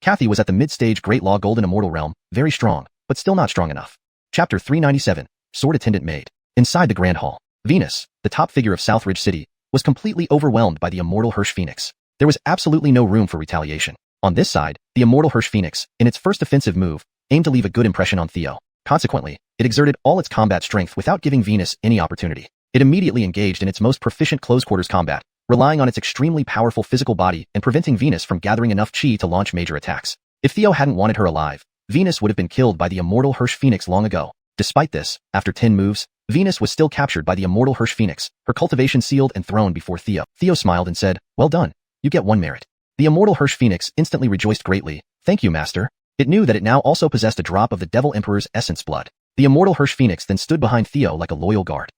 Kathy was at the mid-stage Great Law Golden Immortal realm, very strong, but still not strong enough. Chapter 397, Sword Attendant Maid. Inside the Grand Hall, Venus, the top figure of Southridge City, was completely overwhelmed by the immortal Hirsch Phoenix. There was absolutely no room for retaliation. On this side, the immortal Hirsch Phoenix, in its first offensive move, aimed to leave a good impression on Theo. Consequently, it exerted all its combat strength without giving Venus any opportunity. It immediately engaged in its most proficient close-quarters combat, relying on its extremely powerful physical body and preventing Venus from gathering enough chi to launch major attacks. If Theo hadn't wanted her alive, Venus would have been killed by the immortal Hirsch Phoenix long ago. Despite this, after 10 moves, Venus was still captured by the immortal Hirsch Phoenix, her cultivation sealed and thrown before Theo. Theo smiled and said, "Well done. You get 1 merit." The immortal Hirsch Phoenix instantly rejoiced greatly. "Thank you, master." It knew that it now also possessed a drop of the Devil Emperor's essence blood. The immortal Hirsch Phoenix then stood behind Theo like a loyal guard.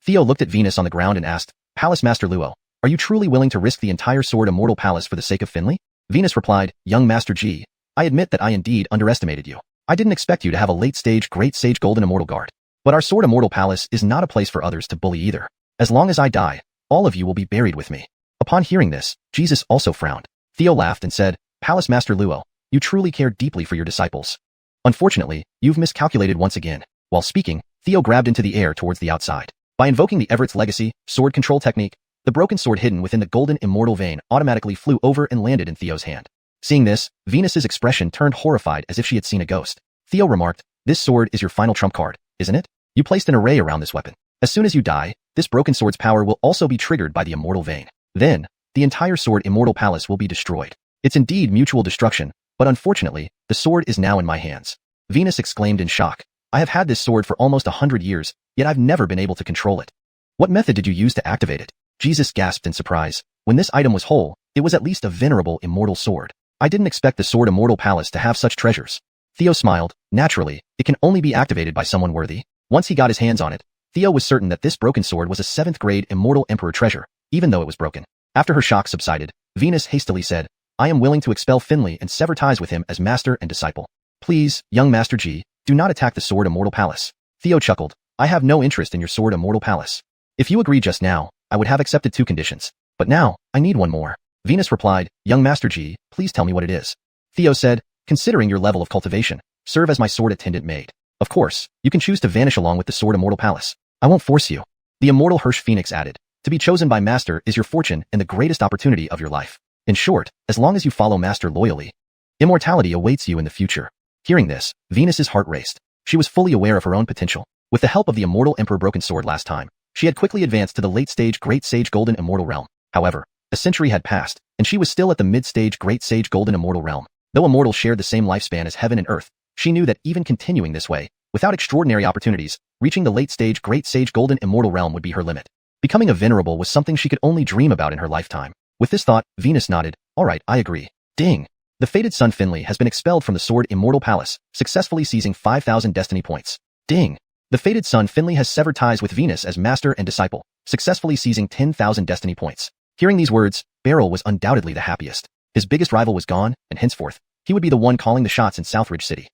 Theo looked at Venus on the ground and asked, "Palace Master Luo, are you truly willing to risk the entire Sword Immortal Palace for the sake of Finley?" Venus replied, "Young Master G, I admit that I indeed underestimated you. I didn't expect you to have a late-stage Great Sage Golden Immortal Guard. But our Sword Immortal Palace is not a place for others to bully either. As long as I die, all of you will be buried with me." Upon hearing this, Jesus also frowned. Theo laughed and said, "Palace Master Luo, you truly care deeply for your disciples. Unfortunately, you've miscalculated once again." While speaking, Theo grabbed into the air towards the outside. By invoking the Everett's Legacy sword control technique, the broken sword hidden within the golden immortal vein automatically flew over and landed in Theo's hand. Seeing this, Venus's expression turned horrified as if she had seen a ghost. Theo remarked, "This sword is your final trump card, isn't it? You placed an array around this weapon. As soon as you die, this broken sword's power will also be triggered by the immortal vein. Then, the entire Sword Immortal Palace will be destroyed. It's indeed mutual destruction, but unfortunately, the sword is now in my hands." Venus exclaimed in shock. "I have had this sword for almost 100 years, yet I've never been able to control it. What method did you use to activate it?" Jesus gasped in surprise. When this item was whole, it was at least a venerable immortal sword. "I didn't expect the Sword Immortal Palace to have such treasures." Theo smiled. "Naturally, it can only be activated by someone worthy." Once he got his hands on it, Theo was certain that this broken sword was a 7th-grade Immortal Emperor treasure, even though it was broken. After her shock subsided, Venus hastily said, "I am willing to expel Finley and sever ties with him as master and disciple. Please, young Master G, do not attack the Sword Immortal Palace." Theo chuckled, "I have no interest in your Sword Immortal Palace. If you agreed just now, I would have accepted 2 conditions. But now, I need one more." Venus replied, "Young Master G, please tell me what it is." Theo said, "Considering your level of cultivation, serve as my sword attendant maid. Of course, you can choose to vanish along with the Sword Immortal Palace. I won't force you." The immortal Hirsch Phoenix added, "To be chosen by Master is your fortune and the greatest opportunity of your life. In short, as long as you follow Master loyally, immortality awaits you in the future." Hearing this, Venus's heart raced. She was fully aware of her own potential. With the help of the immortal Emperor Broken Sword last time, she had quickly advanced to the late-stage Great Sage Golden Immortal Realm. However, a century had passed, and she was still at the mid-stage Great Sage Golden Immortal Realm. Though immortals shared the same lifespan as heaven and earth, she knew that even continuing this way, without extraordinary opportunities, reaching the late-stage Great Sage Golden Immortal Realm would be her limit. Becoming a venerable was something she could only dream about in her lifetime. With this thought, Venus nodded, "All right, I agree." Ding! The fated son Finley has been expelled from the Sword Immortal Palace, successfully seizing 5,000 destiny points. Ding! The fated son Finley has severed ties with Venus as master and disciple, successfully seizing 10,000 destiny points. Hearing these words, Beryl was undoubtedly the happiest. His biggest rival was gone, and henceforth, he would be the one calling the shots in Southridge City.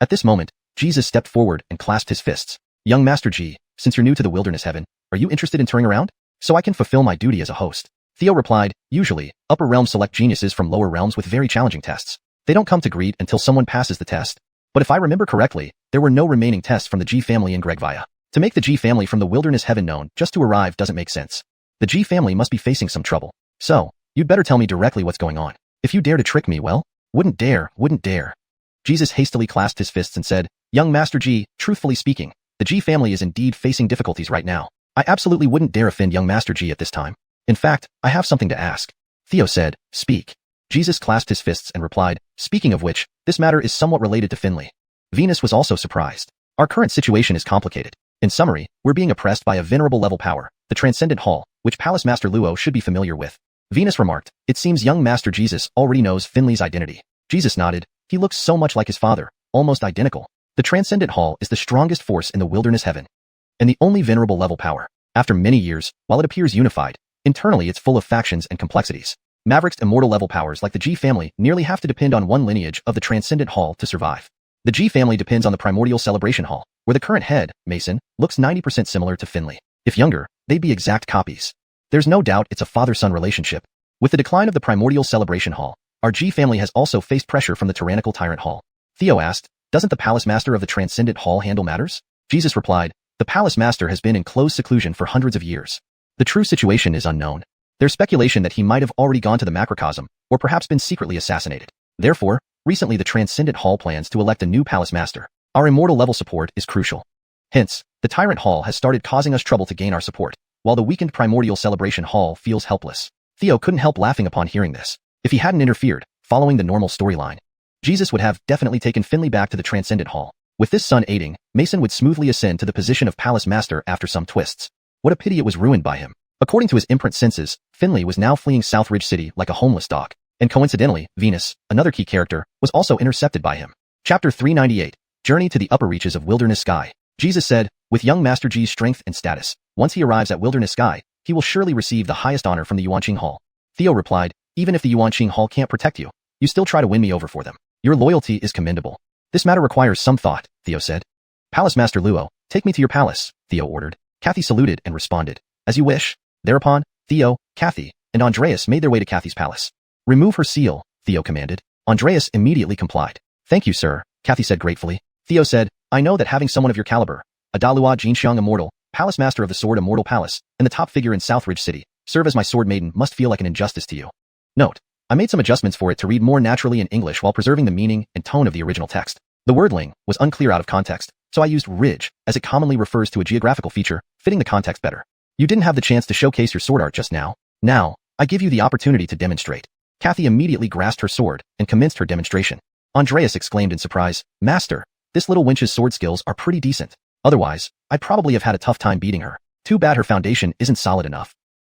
At this moment, Jesus stepped forward and clasped his fists. "Young Master G, since you're new to the wilderness heaven, are you interested in touring around? So I can fulfill my duty as a host." Theo replied, "Usually, upper realms select geniuses from lower realms with very challenging tests. They don't come to greet until someone passes the test. But if I remember correctly, there were no remaining tests from the G family in Gregvia. To make the G family from the wilderness heaven known just to arrive doesn't make sense. The G family must be facing some trouble. So, you'd better tell me directly what's going on. If you dare to trick me, well, wouldn't dare. Jesus hastily clasped his fists and said, "Young Master G, truthfully speaking, the G family is indeed facing difficulties right now. I absolutely wouldn't dare offend young Master G at this time. In fact, I have something to ask." Theo said, "Speak." Jesus clasped his fists and replied, "Speaking of which, this matter is somewhat related to Finley." Venus was also surprised. "Our current situation is complicated. In summary, we're being oppressed by a venerable level power, the Transcendent Hall, which Palace Master Luo should be familiar with." Venus remarked, "It seems young Master Jesus already knows Finley's identity." Jesus nodded. "He looks so much like his father, almost identical. The Transcendent Hall is the strongest force in the wilderness heaven, and the only venerable level power. After many years, while it appears unified, internally it's full of factions and complexities. Maverick's immortal level powers like the G family nearly have to depend on one lineage of the Transcendent Hall to survive. The G family depends on the Primordial Celebration Hall, where the current head, Mason, looks 90% similar to Finley. If younger, they'd be exact copies. There's no doubt it's a father-son relationship. With the decline of the Primordial Celebration Hall, our G family has also faced pressure from the tyrannical Tyrant Hall." Theo asked, "Doesn't the Palace Master of the Transcendent Hall handle matters?" Jesus replied, "The Palace Master has been in close seclusion for hundreds of years. The true situation is unknown. There's speculation that he might have already gone to the macrocosm, or perhaps been secretly assassinated. Therefore, recently the Transcendent Hall plans to elect a new Palace Master. Our immortal level support is crucial. Hence, the Tyrant Hall has started causing us trouble to gain our support, while the weakened Primordial Celebration Hall feels helpless." Theo couldn't help laughing upon hearing this. If he hadn't interfered, following the normal storyline, Jesus would have definitely taken Finley back to the Transcendent Hall. With this son aiding, Mason would smoothly ascend to the position of Palace Master after some twists. What a pity it was ruined by him. According to his imprint senses, Finley was now fleeing Southridge City like a homeless dog. And coincidentally, Venus, another key character, was also intercepted by him. Chapter 398, Journey to the Upper Reaches of Wilderness Sky. Jesus said, "With young Master G's strength and status, once he arrives at Wilderness Sky, he will surely receive the highest honor from the Yuanqing Hall." Theo replied, "Even if the Yuanqing Hall can't protect you, you still try to win me over for them. Your loyalty is commendable." "This matter requires some thought," Theo said. "Palace Master Luo, take me to your palace," Theo ordered. Kathy saluted and responded, "As you wish." Thereupon, Theo, Kathy, and Andreas made their way to Kathy's palace. "Remove her seal," Theo commanded. Andreas immediately complied. "Thank you, sir," Kathy said gratefully. Theo said, "I know that having someone of your caliber, a Dalua Jinxiang Immortal, Palace Master of the Sword Immortal Palace, and the top figure in Southridge City, serve as my sword maiden must feel like an injustice to you." Note: I made some adjustments for it to read more naturally in English while preserving the meaning and tone of the original text. The wordling was unclear out of context, so I used ridge, as it commonly refers to a geographical feature, fitting the context better. "You didn't have the chance to showcase your sword art just now. Now, I give you the opportunity to demonstrate." Kathy immediately grasped her sword and commenced her demonstration. Andreas exclaimed in surprise, "Master, this little wench's sword skills are pretty decent. Otherwise, I'd probably have had a tough time beating her. Too bad her foundation isn't solid enough."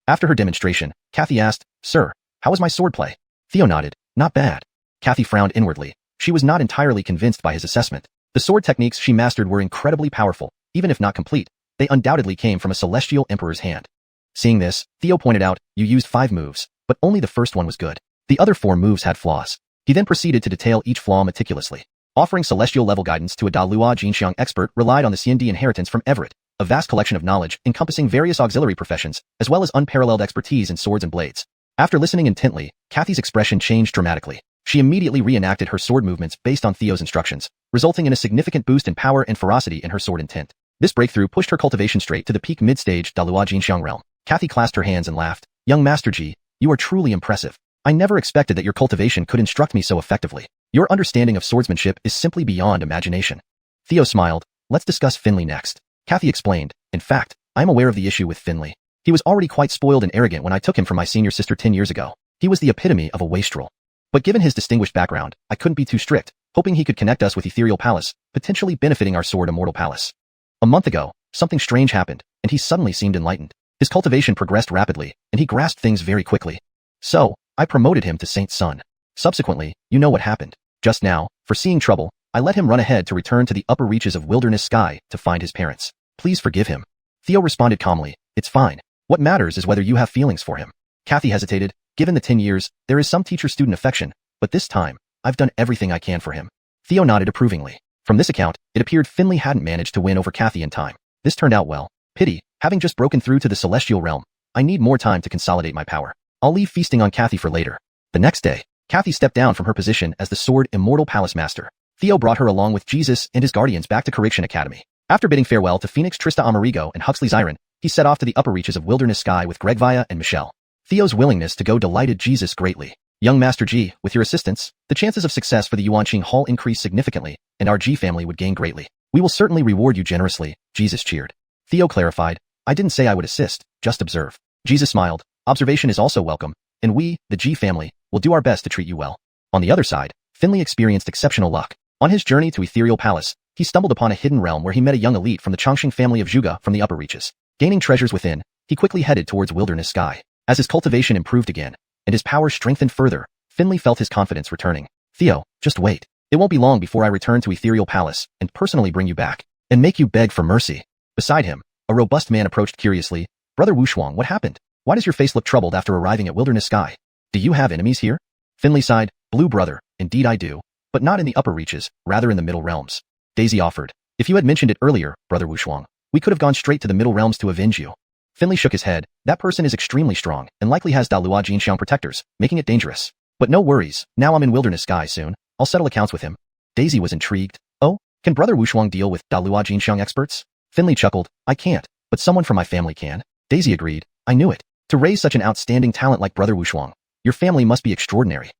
After her demonstration, Kathy asked, "Sir, how was my swordplay?" Theo nodded, "Not bad." Kathy frowned inwardly. She was not entirely convinced by his assessment. The sword techniques she mastered were incredibly powerful, even if not complete. They undoubtedly came from a celestial emperor's hand. Seeing this, Theo pointed out, "You used 5 moves, but only the first one was good. The other 4 moves had flaws." He then proceeded to detail each flaw meticulously. Offering celestial level guidance to a Dalua Jinxiang expert relied on the CND inheritance from Everett, a vast collection of knowledge encompassing various auxiliary professions, as well as unparalleled expertise in swords and blades. After listening intently, Kathy's expression changed dramatically. She immediately reenacted her sword movements based on Theo's instructions, resulting in a significant boost in power and ferocity in her sword intent. This breakthrough pushed her cultivation straight to the peak mid-stage Dalua Jinxiang realm. Kathy clasped her hands and laughed. "Young Master G, you are truly impressive. I never expected that your cultivation could instruct me so effectively. Your understanding of swordsmanship is simply beyond imagination." Theo smiled. "Let's discuss Finley next." Kathy explained, "In fact, I am aware of the issue with Finley. He was already quite spoiled and arrogant when I took him from my senior sister 10 years ago. He was the epitome of a wastrel. But given his distinguished background, I couldn't be too strict, hoping he could connect us with Ethereal Palace, potentially benefiting our Sword Immortal Palace. A month ago, something strange happened, and he suddenly seemed enlightened. His cultivation progressed rapidly, and he grasped things very quickly. So, I promoted him to Saint's son. Subsequently, you know what happened. Just now, foreseeing trouble, I let him run ahead to return to the upper reaches of Wilderness Sky to find his parents. Please forgive him." Theo responded calmly, "It's fine. What matters is whether you have feelings for him." Kathy hesitated. "Given the 10 years, there is some teacher-student affection, but this time, I've done everything I can for him." Theo nodded approvingly. From this account, it appeared Finley hadn't managed to win over Kathy in time. This turned out well. Pity, having just broken through to the celestial realm, I need more time to consolidate my power. I'll leave feasting on Kathy for later. The next day, Kathy stepped down from her position as the Sword Immortal Palace Master. Theo brought her along with Jesus and his guardians back to Correction Academy. After bidding farewell to Phoenix Trista Amerigo and Huxley Zyron, he set off to the upper reaches of Wilderness Sky with Gregvia and Michelle. Theo's willingness to go delighted Jesus greatly. "Young Master G, with your assistance, the chances of success for the Yuanqing Hall increase significantly, and our G family would gain greatly. We will certainly reward you generously," Jesus cheered. Theo clarified, "I didn't say I would assist, just observe." Jesus smiled, "Observation is also welcome, and we, the G family, We'll do our best to treat you well. On the other side, Finley experienced exceptional luck. On his journey to Ethereal Palace, he stumbled upon a hidden realm where he met a young elite from the Chongqing family of Zhuge from the upper reaches. Gaining treasures within, he quickly headed towards Wilderness Sky. As his cultivation improved again, and his power strengthened further, Finley felt his confidence returning. Theo, just wait. It won't be long before I return to Ethereal Palace and personally bring you back, and make you beg for mercy. Beside him, a robust man approached curiously. Brother Wushuang, what happened? Why does your face look troubled after arriving at Wilderness Sky? Do you have enemies here? Finley sighed. Blue brother, indeed I do. But not in the upper reaches, rather in the middle realms. Daisy offered. If you had mentioned it earlier, Brother Wushuang, we could have gone straight to the middle realms to avenge you. Finley shook his head. That person is extremely strong, and likely has Dalua Jinxiang protectors, making it dangerous. But no worries, now I'm in Wilderness Sky soon. I'll settle accounts with him. Daisy was intrigued. Oh, can Brother Wushuang deal with Dalua Jinxiang experts? Finley chuckled. I can't, but someone from my family can. Daisy agreed. I knew it. To raise such an outstanding talent like Brother Wushuang, your family must be extraordinary.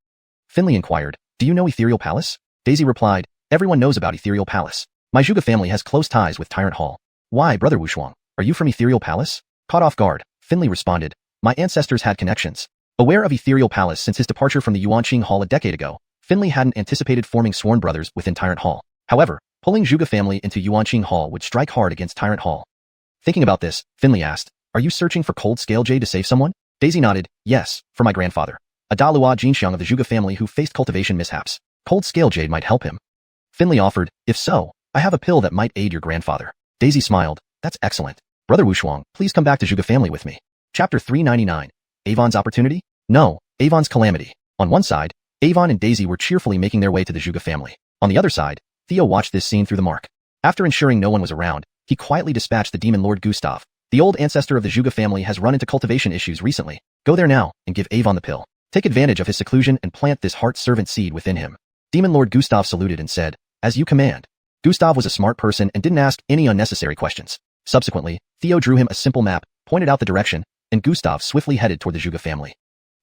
Finley inquired. Do you know Ethereal Palace? Daisy replied. Everyone knows about Ethereal Palace. My Zhuge family has close ties with Tyrant Hall. Why, Brother Wushuang? Are you from Ethereal Palace? Caught off guard, Finley responded. My ancestors had connections. Aware of Ethereal Palace since his departure from the Yuanqing Hall a decade ago, Finley hadn't anticipated forming sworn brothers within Tyrant Hall. However, pulling Zhuge family into Yuanqing Hall would strike hard against Tyrant Hall. Thinking about this, Finley asked, Are you searching for Cold Scale Jade to save someone? Daisy nodded. Yes, for my grandfather. A Dalua Jinxiang of the Zhuge family who faced cultivation mishaps. Cold Scale Jade might help him. Finley offered, If so, I have a pill that might aid your grandfather. Daisy smiled. That's excellent. Brother Wushuang, please come back to Zhuge family with me. Chapter 399. Avon's Opportunity? No, Avon's Calamity. On one side, Avon and Daisy were cheerfully making their way to the Zhuge family. On the other side, Theo watched this scene through the mark. After ensuring no one was around, he quietly dispatched the demon lord Gustav. The old ancestor of the Zhuge family has run into cultivation issues recently. Go there now and give Avon the pill. Take advantage of his seclusion and plant this heart-servant seed within him. Demon lord Gustav saluted and said, As you command. Gustav was a smart person and didn't ask any unnecessary questions. Subsequently, Theo drew him a simple map, pointed out the direction, and Gustav swiftly headed toward the Zhuge family.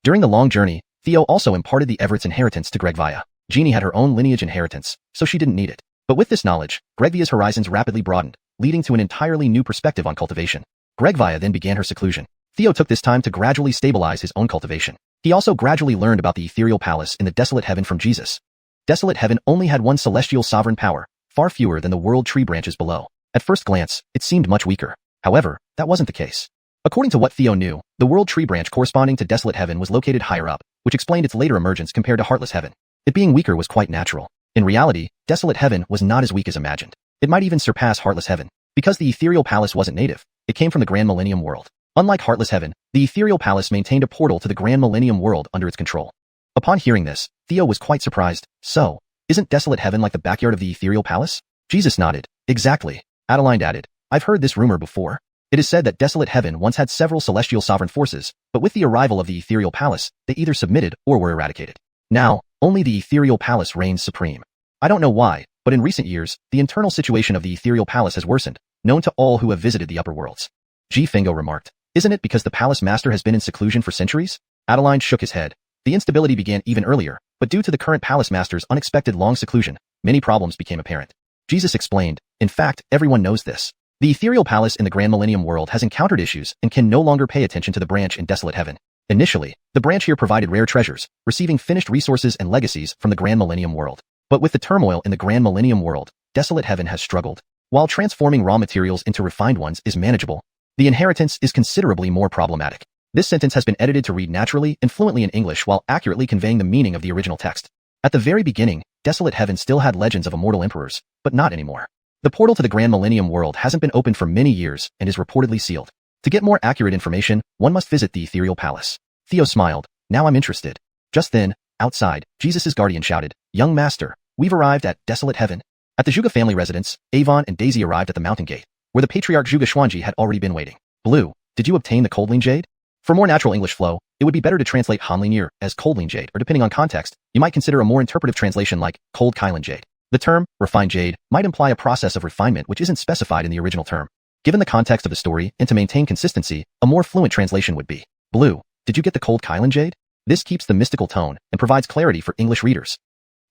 During the long journey, Theo also imparted the Everett's inheritance to Gregvia. Jeannie had her own lineage inheritance, so she didn't need it. But with this knowledge, Gregvia's horizons rapidly broadened, leading to an entirely new perspective on cultivation. Gregvia then began her seclusion. Theo took this time to gradually stabilize his own cultivation. He also gradually learned about the Ethereal Palace in the Desolate Heaven from Jesus. Desolate Heaven only had one celestial sovereign power, far fewer than the world tree branches below. At first glance, it seemed much weaker. However, that wasn't the case. According to what Theo knew, the world tree branch corresponding to Desolate Heaven was located higher up, which explained its later emergence compared to Heartless Heaven. It being weaker was quite natural. In reality, Desolate Heaven was not as weak as imagined. It might even surpass Heartless Heaven. Because the Ethereal Palace wasn't native, it came from the Grand Millennium World. Unlike Heartless Heaven, the Ethereal Palace maintained a portal to the Grand Millennium World under its control. Upon hearing this, Theo was quite surprised. So, isn't Desolate Heaven like the backyard of the Ethereal Palace? Jesus nodded. Exactly. Adeline added, I've heard this rumor before. It is said that Desolate Heaven once had several celestial sovereign forces, but with the arrival of the Ethereal Palace, they either submitted or were eradicated. Now, only the Ethereal Palace reigns supreme. I don't know why, but in recent years, the internal situation of the Ethereal Palace has worsened, known to all who have visited the upper worlds. G. Fingo remarked. Isn't it because the palace master has been in seclusion for centuries? Adeline shook his head. The instability began even earlier, but due to the current palace master's unexpected long seclusion, many problems became apparent. Jesus explained, in fact, everyone knows this. The Ethereal Palace in the Grand Millennium World has encountered issues and can no longer pay attention to the branch in Desolate Heaven. Initially, the branch here provided rare treasures, receiving finished resources and legacies from the Grand Millennium World. But with the turmoil in the Grand Millennium World, Desolate Heaven has struggled. While transforming raw materials into refined ones is manageable, the inheritance is considerably more problematic. This sentence has been edited to read naturally and fluently in English while accurately conveying the meaning of the original text. At the very beginning, Desolate Heaven still had legends of immortal emperors, but not anymore. The portal to the Grand Millennium World hasn't been opened for many years and is reportedly sealed. To get more accurate information, one must visit the Ethereal Palace. Theo smiled. Now I'm interested. Just then, outside, Jesus' guardian shouted, Young master, we've arrived at Desolate Heaven. At the Zhuge family residence, Avon and Daisy arrived at the mountain gate, where the patriarch Zhuge Xuanji had already been waiting. Blue, did you obtain the Coldling Jade? For more natural English flow, it would be better to translate Hanling as Coldling Jade, or depending on context, you might consider a more interpretive translation like Cold Kylan Jade. The term, refined jade, might imply a process of refinement which isn't specified in the original term. Given the context of the story and to maintain consistency, a more fluent translation would be, Blue, did you get the Cold Kylan Jade? This keeps the mystical tone and provides clarity for English readers.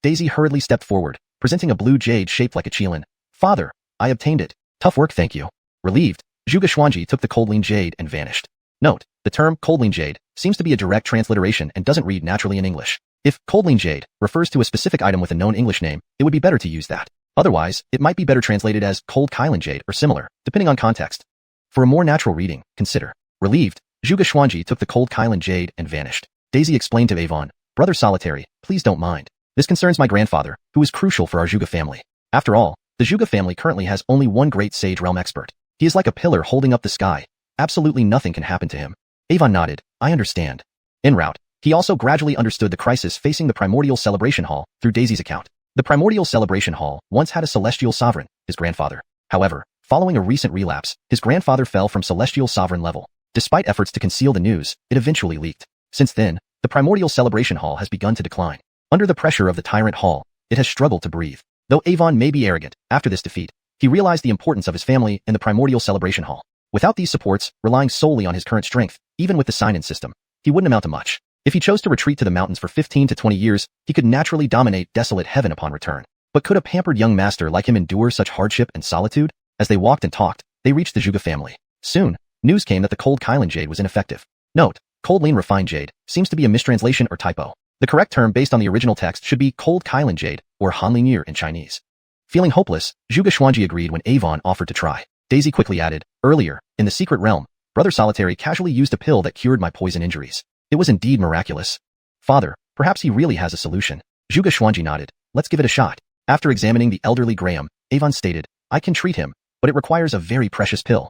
Daisy hurriedly stepped forward, presenting a blue jade shaped like a qilin. Father, I obtained it. Tough work, thank you. Relieved, Zhuge Xuanji took the Coldling Jade and vanished. Note, the term coldling jade seems to be a direct transliteration and doesn't read naturally in English. If coldling jade refers to a specific item with a known English name, it would be better to use that. Otherwise, it might be better translated as cold Kylan jade or similar, depending on context. For a more natural reading, consider. Relieved, Zhuge Xuanji took the cold Kylan jade and vanished. Daisy explained to Avon, Brother Solitary, please don't mind. This concerns my grandfather, who is crucial for our Zhuge family. After all, the Zhuge family currently has only one great sage realm expert. He is like a pillar holding up the sky. Absolutely nothing can happen to him. Avon nodded, I understand. En route, he also gradually understood the crisis facing the Primordial Celebration Hall through Daisy's account. The Primordial Celebration Hall once had a celestial sovereign, his grandfather. However, following a recent relapse, his grandfather fell from celestial sovereign level. Despite efforts to conceal the news, it eventually leaked. Since then, the Primordial Celebration Hall has begun to decline. Under the pressure of the Tyrant Hall, it has struggled to breathe. Though Avon may be arrogant, after this defeat, he realized the importance of his family in the Primordial Celebration Hall. Without these supports, relying solely on his current strength, even with the sign-in system, he wouldn't amount to much. If he chose to retreat to the mountains for 15 to 20 years, he could naturally dominate desolate heaven upon return. But could a pampered young master like him endure such hardship and solitude? As they walked and talked, they reached the Zhuge family. Soon, news came that the cold Kylan jade was ineffective. Note, cold lean refined jade seems to be a mistranslation or typo. The correct term based on the original text should be cold Kylan jade or Hanlin in Chinese. Feeling hopeless, Zhuge Xuanji agreed when Avon offered to try. Daisy quickly added, earlier, in the secret realm, Brother Solitary casually used a pill that cured my poison injuries. It was indeed miraculous. Father, perhaps he really has a solution. Zhuge Xuanji nodded, let's give it a shot. After examining the elderly Graham, Avon stated, I can treat him, but it requires a very precious pill.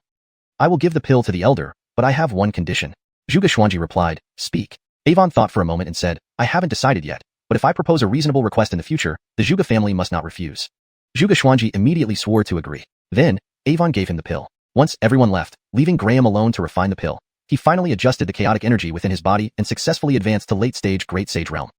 I will give the pill to the elder, but I have one condition. Zhuge Xuanji replied, speak. Avon thought for a moment and said, I haven't decided yet, but if I propose a reasonable request in the future, the Zhuge family must not refuse. Zhuge Xuanji immediately swore to agree. Then, Avon gave him the pill. Once everyone left, leaving Graham alone to refine the pill, he finally adjusted the chaotic energy within his body and successfully advanced to late-stage Great Sage Realm.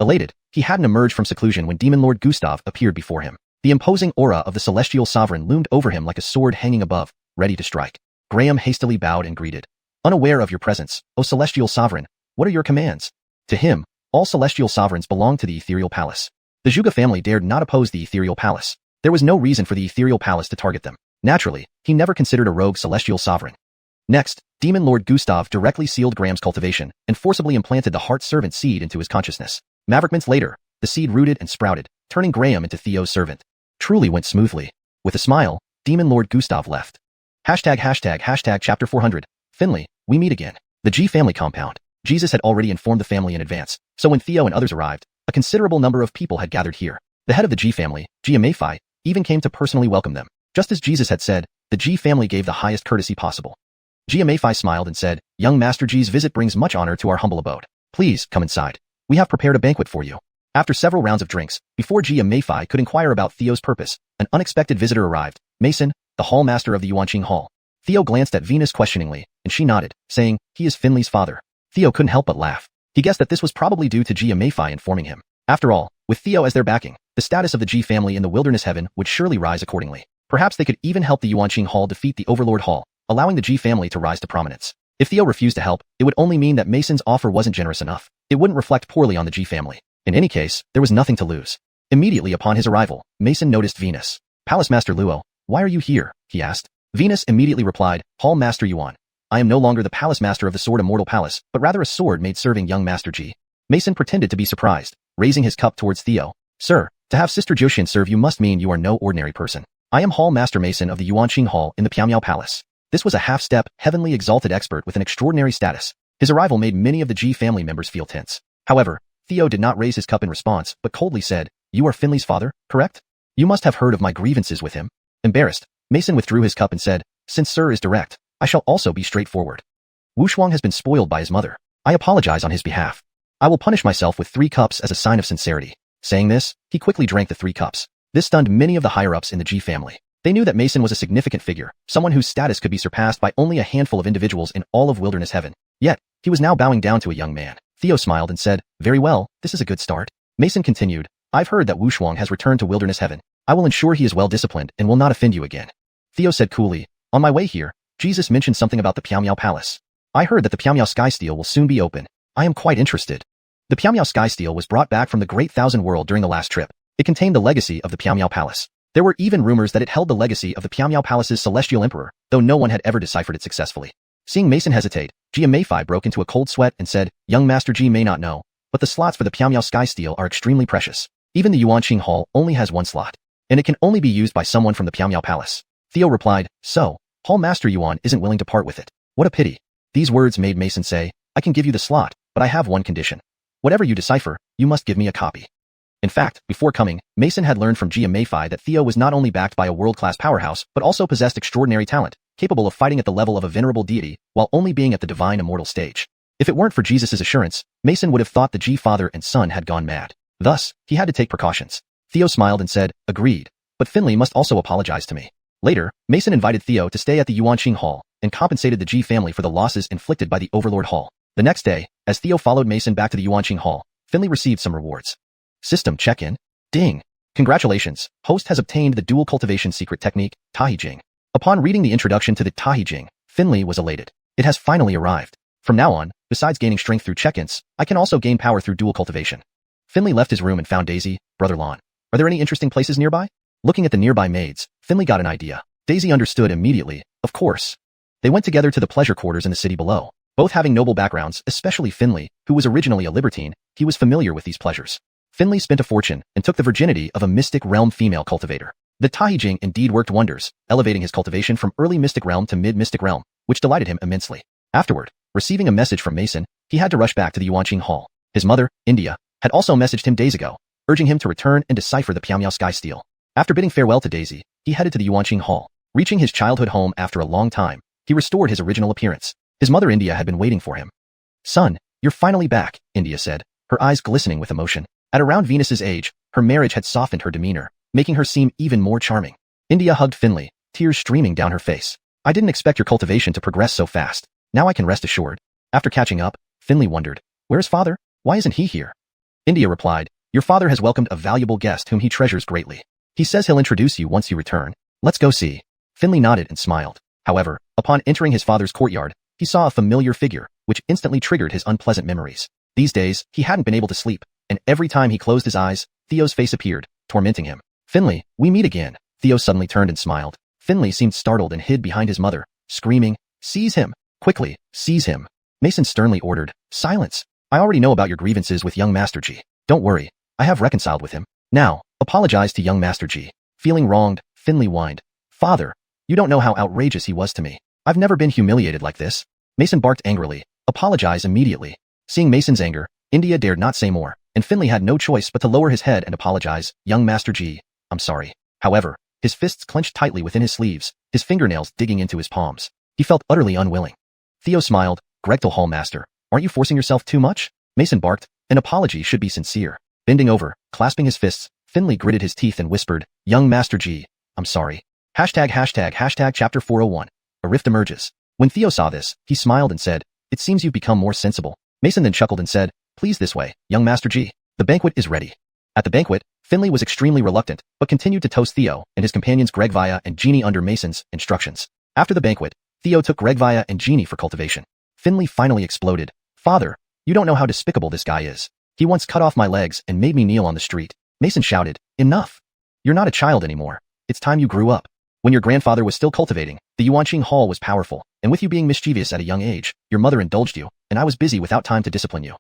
Elated, he hadn't emerged from seclusion when Demon Lord Gustav appeared before him. The imposing aura of the Celestial Sovereign loomed over him like a sword hanging above, ready to strike. Graham hastily bowed and greeted. Unaware of your presence, O Celestial Sovereign, what are your commands? To him, all Celestial Sovereigns belonged to the Ethereal Palace. The Zhuge family dared not oppose the Ethereal Palace. There was no reason for the Ethereal Palace to target them. Naturally, he never considered a rogue Celestial Sovereign. Next, Demon Lord Gustav directly sealed Graham's cultivation and forcibly implanted the Heart Servant seed into his consciousness. Maverick months later, the seed rooted and sprouted, turning Graham into Theo's servant. Truly went smoothly. With a smile, Demon Lord Gustav left. Hashtag chapter 400. Finley, we meet again. The G family compound. Jesus had already informed the family in advance, so when Theo and others arrived, a considerable number of people had gathered here. The head of the G family, Gia Mayfi, even came to personally welcome them. Just as Jesus had said, the G family gave the highest courtesy possible. Gia Mayfi smiled and said, young Master G's visit brings much honor to our humble abode. Please, come inside. We have prepared a banquet for you. After several rounds of drinks, before Gia Mayfi could inquire about Theo's purpose, an unexpected visitor arrived, Mason, the hall master of the Yuanqing Hall. Theo glanced at Venus questioningly, and she nodded, saying, he is Finley's father. Theo couldn't help but laugh. He guessed that this was probably due to Gia Mayfi informing him. After all, with Theo as their backing, the status of the G family in the Wilderness Heaven would surely rise accordingly. Perhaps they could even help the Yuanqing Hall defeat the Overlord Hall, allowing the G family to rise to prominence. If Theo refused to help, it would only mean that Mason's offer wasn't generous enough. It wouldn't reflect poorly on the G family. In any case, there was nothing to lose. Immediately upon his arrival, Mason noticed Venus. Palace Master Luo, why are you here? He asked. Venus immediately replied, Hall Master Yuan. I am no longer the Palace Master of the Sword Immortal Palace, but rather a sword made serving young Master G. Mason pretended to be surprised, raising his cup towards Theo. Sir, to have Sister Joshin serve you must mean you are no ordinary person. I am Hall Master Mason of the Yuanqing Hall in the Piamiao Palace. This was a half-step, heavenly exalted expert with an extraordinary status. His arrival made many of the G family members feel tense. However, Theo did not raise his cup in response, but coldly said, you are Finley's father, correct? You must have heard of my grievances with him. Embarrassed, Mason withdrew his cup and said, since Sir is direct, I shall also be straightforward. Wu Shuang has been spoiled by his mother. I apologize on his behalf. I will punish myself with 3 cups as a sign of sincerity. Saying this, he quickly drank the 3 cups. This stunned many of the higher-ups in the G family. They knew that Mason was a significant figure, someone whose status could be surpassed by only a handful of individuals in all of Wilderness Heaven. Yet, he was now bowing down to a young man. Theo smiled and said, very well, this is a good start. Mason continued, I've heard that Wu Shuang has returned to Wilderness Heaven. I will ensure he is well disciplined and will not offend you again. Theo said coolly, on my way here, Jesus mentioned something about the Piamiao Palace. I heard that the Piamiao Sky Steel will soon be open. I am quite interested. The Piamiao Sky Steel was brought back from the Great Thousand World during the last trip. It contained the legacy of the Piamiao Palace. There were even rumors that it held the legacy of the Piamiao Palace's celestial emperor, though no one had ever deciphered it successfully. Seeing Mason hesitate, Jia Meifei broke into a cold sweat and said, young Master Ji may not know, but the slots for the Piaomiao Sky Steel are extremely precious. Even the Yuanqing Hall only has one slot, and it can only be used by someone from the Piaomiao Palace. Theo replied, so, Hall Master Yuan isn't willing to part with it. What a pity. These words made Mason say, I can give you the slot, but I have one condition. Whatever you decipher, you must give me a copy. In fact, before coming, Mason had learned from Jia Meifei that Theo was not only backed by a world-class powerhouse, but also possessed extraordinary talent, capable of fighting at the level of a venerable deity, while only being at the divine immortal stage. If it weren't for Jesus' assurance, Mason would have thought the Ji father and son had gone mad. Thus, he had to take precautions. Theo smiled and said, agreed, but Finley must also apologize to me. Later, Mason invited Theo to stay at the Yuanqing Hall, and compensated the Ji family for the losses inflicted by the Overlord Hall. The next day, as Theo followed Mason back to the Yuanqing Hall, Finley received some rewards. System check-in. Ding. Congratulations, host has obtained the dual cultivation secret technique, Tahi Jing. Upon reading the introduction to the Tahi Jing, Finley was elated. It has finally arrived. From now on, besides gaining strength through check-ins, I can also gain power through dual cultivation. Finley left his room and found Daisy, Brother Lon. Are there any interesting places nearby? Looking at the nearby maids, Finley got an idea. Daisy understood immediately, of course. They went together to the pleasure quarters in the city below. Both having noble backgrounds, especially Finley, who was originally a libertine, he was familiar with these pleasures. Finley spent a fortune and took the virginity of a mystic realm female cultivator. The Tahi Jing indeed worked wonders, elevating his cultivation from early mystic realm to mid-mystic realm, which delighted him immensely. Afterward, receiving a message from Mason, he had to rush back to the Yuanqing Hall. His mother, India, had also messaged him days ago, urging him to return and decipher the Piaomiao Sky Steel. After bidding farewell to Daisy, he headed to the Yuanqing Hall. Reaching his childhood home after a long time, he restored his original appearance. His mother India had been waiting for him. Son, you're finally back, India said, her eyes glistening with emotion. At around Venus's age, her marriage had softened her demeanor, making her seem even more charming. India hugged Finley, tears streaming down her face. I didn't expect your cultivation to progress so fast. Now I can rest assured. After catching up, Finley wondered, where's father? Why isn't he here? India replied, your father has welcomed a valuable guest whom he treasures greatly. He says he'll introduce you once you return. Let's go see. Finley nodded and smiled. However, upon entering his father's courtyard, he saw a familiar figure, which instantly triggered his unpleasant memories. These days, he hadn't been able to sleep, and every time he closed his eyes, Theo's face appeared, tormenting him. Finley, we meet again. Theo suddenly turned and smiled. Finley seemed startled and hid behind his mother, screaming, seize him! Quickly, seize him! Mason sternly ordered, silence! I already know about your grievances with young Master Ji. Don't worry, I have reconciled with him. Now, apologize to young Master Ji. Feeling wronged, Finley whined. Father, you don't know how outrageous he was to me. I've never been humiliated like this. Mason barked angrily, apologize immediately. Seeing Mason's anger, India dared not say more, and Finley had no choice but to lower his head and apologize, young Master Ji, I'm sorry. However, his fists clenched tightly within his sleeves, his fingernails digging into his palms. He felt utterly unwilling. Theo smiled, Gregtal Hall Master, aren't you forcing yourself too much? Mason barked, an apology should be sincere. Bending over, clasping his fists, Finley gritted his teeth and whispered, young Master Ji, I'm sorry. Hashtag chapter 401. A rift emerges. When Theo saw this, he smiled and said, it seems you've become more sensible. Mason then chuckled and said, please this way, young Master Ji. The banquet is ready. At the banquet, Finley was extremely reluctant, but continued to toast Theo and his companions Gregvia and Jeannie under Mason's instructions. After the banquet, Theo took Gregvia and Jeannie for cultivation. Finley finally exploded. Father, you don't know how despicable this guy is. He once cut off my legs and made me kneel on the street. Mason shouted, enough. You're not a child anymore. It's time you grew up. When your grandfather was still cultivating, the Yuanqing Hall was powerful, and with you being mischievous at a young age, your mother indulged you, and I was busy without time to discipline you.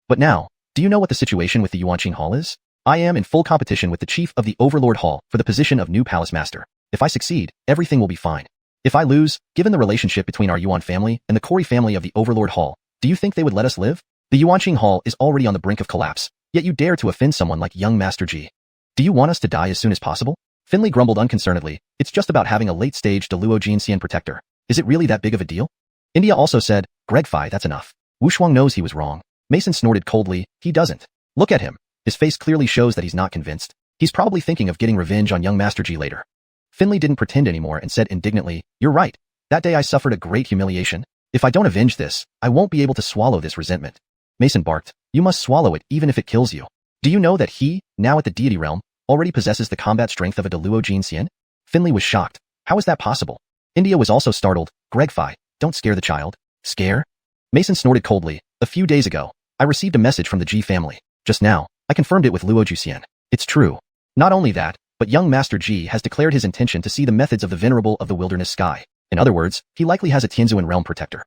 But now, do you know what the situation with the Yuanqing Hall is? I am in full competition with the chief of the Overlord Hall for the position of new palace master. If I succeed, everything will be fine. If I lose, given the relationship between our Yuan family and the Kori family of the Overlord Hall, do you think they would let us live? The Yuanqing Hall is already on the brink of collapse, yet you dare to offend someone like young Master Ji. Do you want us to die as soon as possible? Finley grumbled unconcernedly, it's just about having a late-stage Deluo Jinxian protector. Is it really that big of a deal? India also said, Gregfi, that's enough. Wu Shuang knows he was wrong. Mason snorted coldly, he doesn't. Look at him. His face clearly shows that he's not convinced. He's probably thinking of getting revenge on young Master Ji later. Finley didn't pretend anymore and said indignantly, you're right. That day I suffered a great humiliation. If I don't avenge this, I won't be able to swallow this resentment. Mason barked, you must swallow it even if it kills you. Do you know that he, now at the deity realm, already possesses the combat strength of a Deluo Jinxian? Finley was shocked. How is that possible? India was also startled. Gregfi, don't scare the child. Scare? Mason snorted coldly. A few days ago, I received a message from the Ji family. Just now, I confirmed it with Luo Juxian. It's true. Not only that, but young Master Ji has declared his intention to see the methods of the Venerable of the Wilderness Sky. In other words, he likely has a Tianzuan realm protector.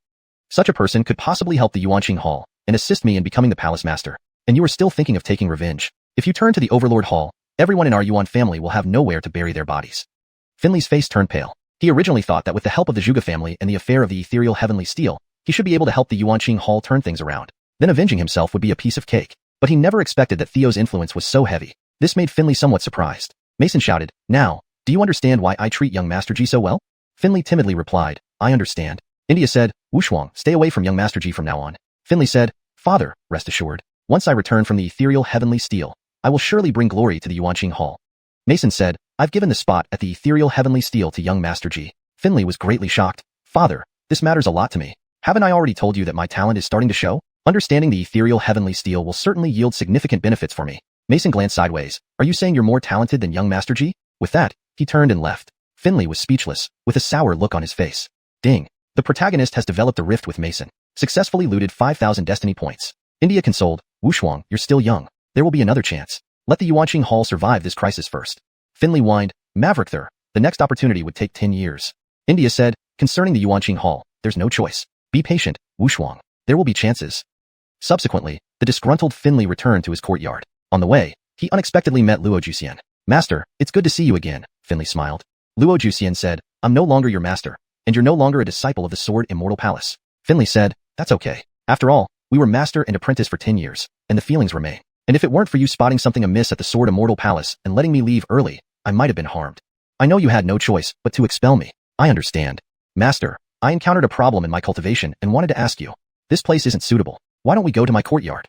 Such a person could possibly help the Yuanqing Hall and assist me in becoming the palace master. And you are still thinking of taking revenge. If you turn to the Overlord Hall, everyone in our Yuan family will have nowhere to bury their bodies. Finley's face turned pale. He originally thought that with the help of the Zhuge family and the affair of the ethereal heavenly steel, he should be able to help the Yuanqing Hall turn things around. Then avenging himself would be a piece of cake. But he never expected that Theo's influence was so heavy. This made Finley somewhat surprised. Mason shouted, "Now, do you understand why I treat young Master Ji so well?" Finley timidly replied, "I understand." India said, "Wushuang, stay away from young Master Ji from now on." Finley said, "Father, rest assured, once I return from the ethereal heavenly steel, I will surely bring glory to the Yuanqing Hall." Mason said, "I've given the spot at the ethereal heavenly steel to young Master Ji." Finley was greatly shocked. "Father, this matters a lot to me. Haven't I already told you that my talent is starting to show? Understanding the ethereal heavenly steel will certainly yield significant benefits for me." Mason glanced sideways. "Are you saying you're more talented than young Master Ji?" With that, he turned and left. Finley was speechless, with a sour look on his face. Ding. The protagonist has developed a rift with Mason. Successfully looted 5,000 destiny points. India consoled, "Wushuang, you're still young. There will be another chance. Let the Yuanqing Hall survive this crisis first." Finley whined, "Maverick there. The next opportunity would take 10 years. India said, "Concerning the Yuanqing Hall, there's no choice. Be patient, Wushuang. There will be chances." Subsequently, the disgruntled Finley returned to his courtyard. On the way, he unexpectedly met Luo Juxian. "Master, it's good to see you again," Finley smiled. Luo Juxian said, "I'm no longer your master, and you're no longer a disciple of the Sword Immortal Palace." Finley said, "That's okay. After all, we were master and apprentice for 10 years, and the feelings remain. And if it weren't for you spotting something amiss at the Sword Immortal Palace and letting me leave early, I might have been harmed. I know you had no choice but to expel me. I understand. Master, I encountered a problem in my cultivation and wanted to ask you. This place isn't suitable. Why don't we go to my courtyard?"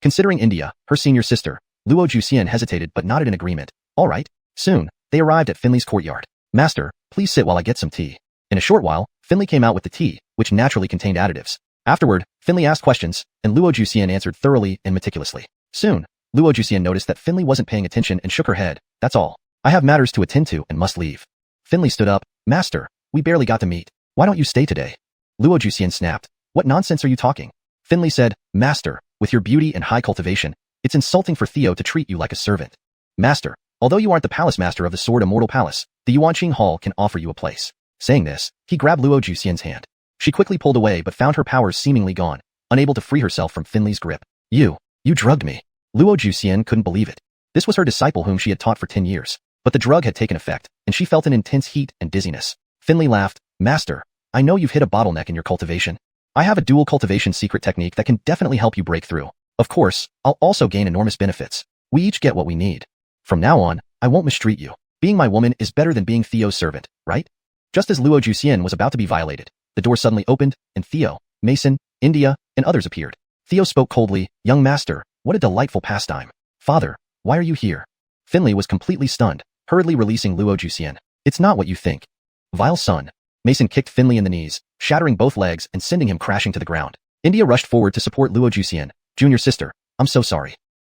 Considering India, her senior sister, Luo Juxian hesitated but nodded in agreement. All right. Soon, they arrived at Finley's courtyard. "Master, please sit while I get some tea." In a short while, Finley came out with the tea, which naturally contained additives. Afterward, Finley asked questions, and Luo Juxian answered thoroughly and meticulously. Soon, Luo Juxian noticed that Finley wasn't paying attention and shook her head. "That's all. I have matters to attend to and must leave." Finley stood up. "Master, we barely got to meet. Why don't you stay today?" Luo Juxian snapped. "What nonsense are you talking?" Finley said, "Master, with your beauty and high cultivation, it's insulting for Theo to treat you like a servant. Master, although you aren't the palace master of the Sword Immortal Palace, the Yuanqing Hall can offer you a place." Saying this, he grabbed Luo Juxian's hand. She quickly pulled away but found her powers seemingly gone, unable to free herself from Finley's grip. You drugged me." Luo Juxian couldn't believe it. This was her disciple whom she had taught for 10 years. But the drug had taken effect, and she felt an intense heat and dizziness. Finley laughed. "Master, I know you've hit a bottleneck in your cultivation. I have a dual cultivation secret technique that can definitely help you break through. Of course, I'll also gain enormous benefits. We each get what we need. From now on, I won't mistreat you. Being my woman is better than being Theo's servant, right?" Just as Luo Juxian was about to be violated, the door suddenly opened, and Theo, Mason, India, and others appeared. Theo spoke coldly, "Young master, what a delightful pastime. Father, why are you here?" Finley was completely stunned, hurriedly releasing Luo Juxian. "It's not what you think. Vile son." Mason kicked Finley in the knees, shattering both legs and sending him crashing to the ground. India rushed forward to support Luo Juxian. "Junior sister, I'm so sorry."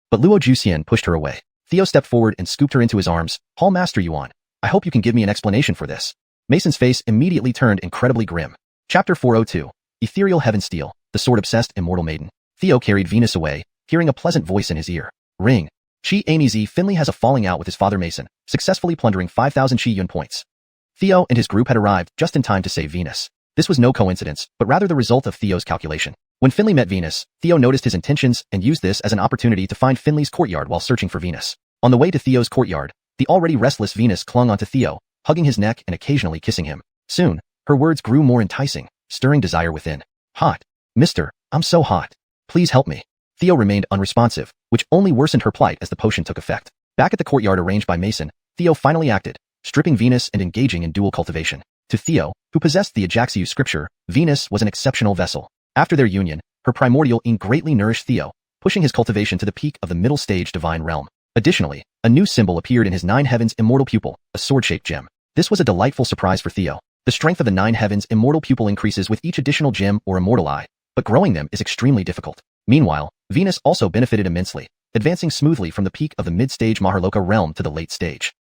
But Luo Juxian pushed her away. Theo stepped forward and scooped her into his arms. "Hall Master Yuan, I hope you can give me an explanation for this." Mason's face immediately turned incredibly grim. Chapter 402. Ethereal Heaven Steel, the Sword-Obsessed Immortal Maiden. Theo carried Venus away, hearing a pleasant voice in his ear. "Ring. Chi Amy Z. Finley has a falling out with his father Mason, successfully plundering 5,000 Chi Yun points." Theo and his group had arrived just in time to save Venus. This was no coincidence, but rather the result of Theo's calculation. When Finley met Venus, Theo noticed his intentions and used this as an opportunity to find Finley's courtyard while searching for Venus. On the way to Theo's courtyard, the already restless Venus clung onto Theo, hugging his neck and occasionally kissing him. Soon, her words grew more enticing, stirring desire within. "Hot. Mister, I'm so hot. Please help me." Theo remained unresponsive, which only worsened her plight as the potion took effect. Back at the courtyard arranged by Mason, Theo finally acted, stripping Venus and engaging in dual cultivation. To Theo, who possessed the Ajaxiu scripture, Venus was an exceptional vessel. After their union, her primordial yin greatly nourished Theo, pushing his cultivation to the peak of the middle stage divine realm. Additionally, a new symbol appeared in his Nine Heavens immortal pupil, a sword-shaped gem. This was a delightful surprise for Theo. The strength of the Nine Heavens immortal pupil increases with each additional gem or immortal eye, but growing them is extremely difficult. Meanwhile, Venus also benefited immensely, advancing smoothly from the peak of the mid-stage Maharloka realm to the late stage.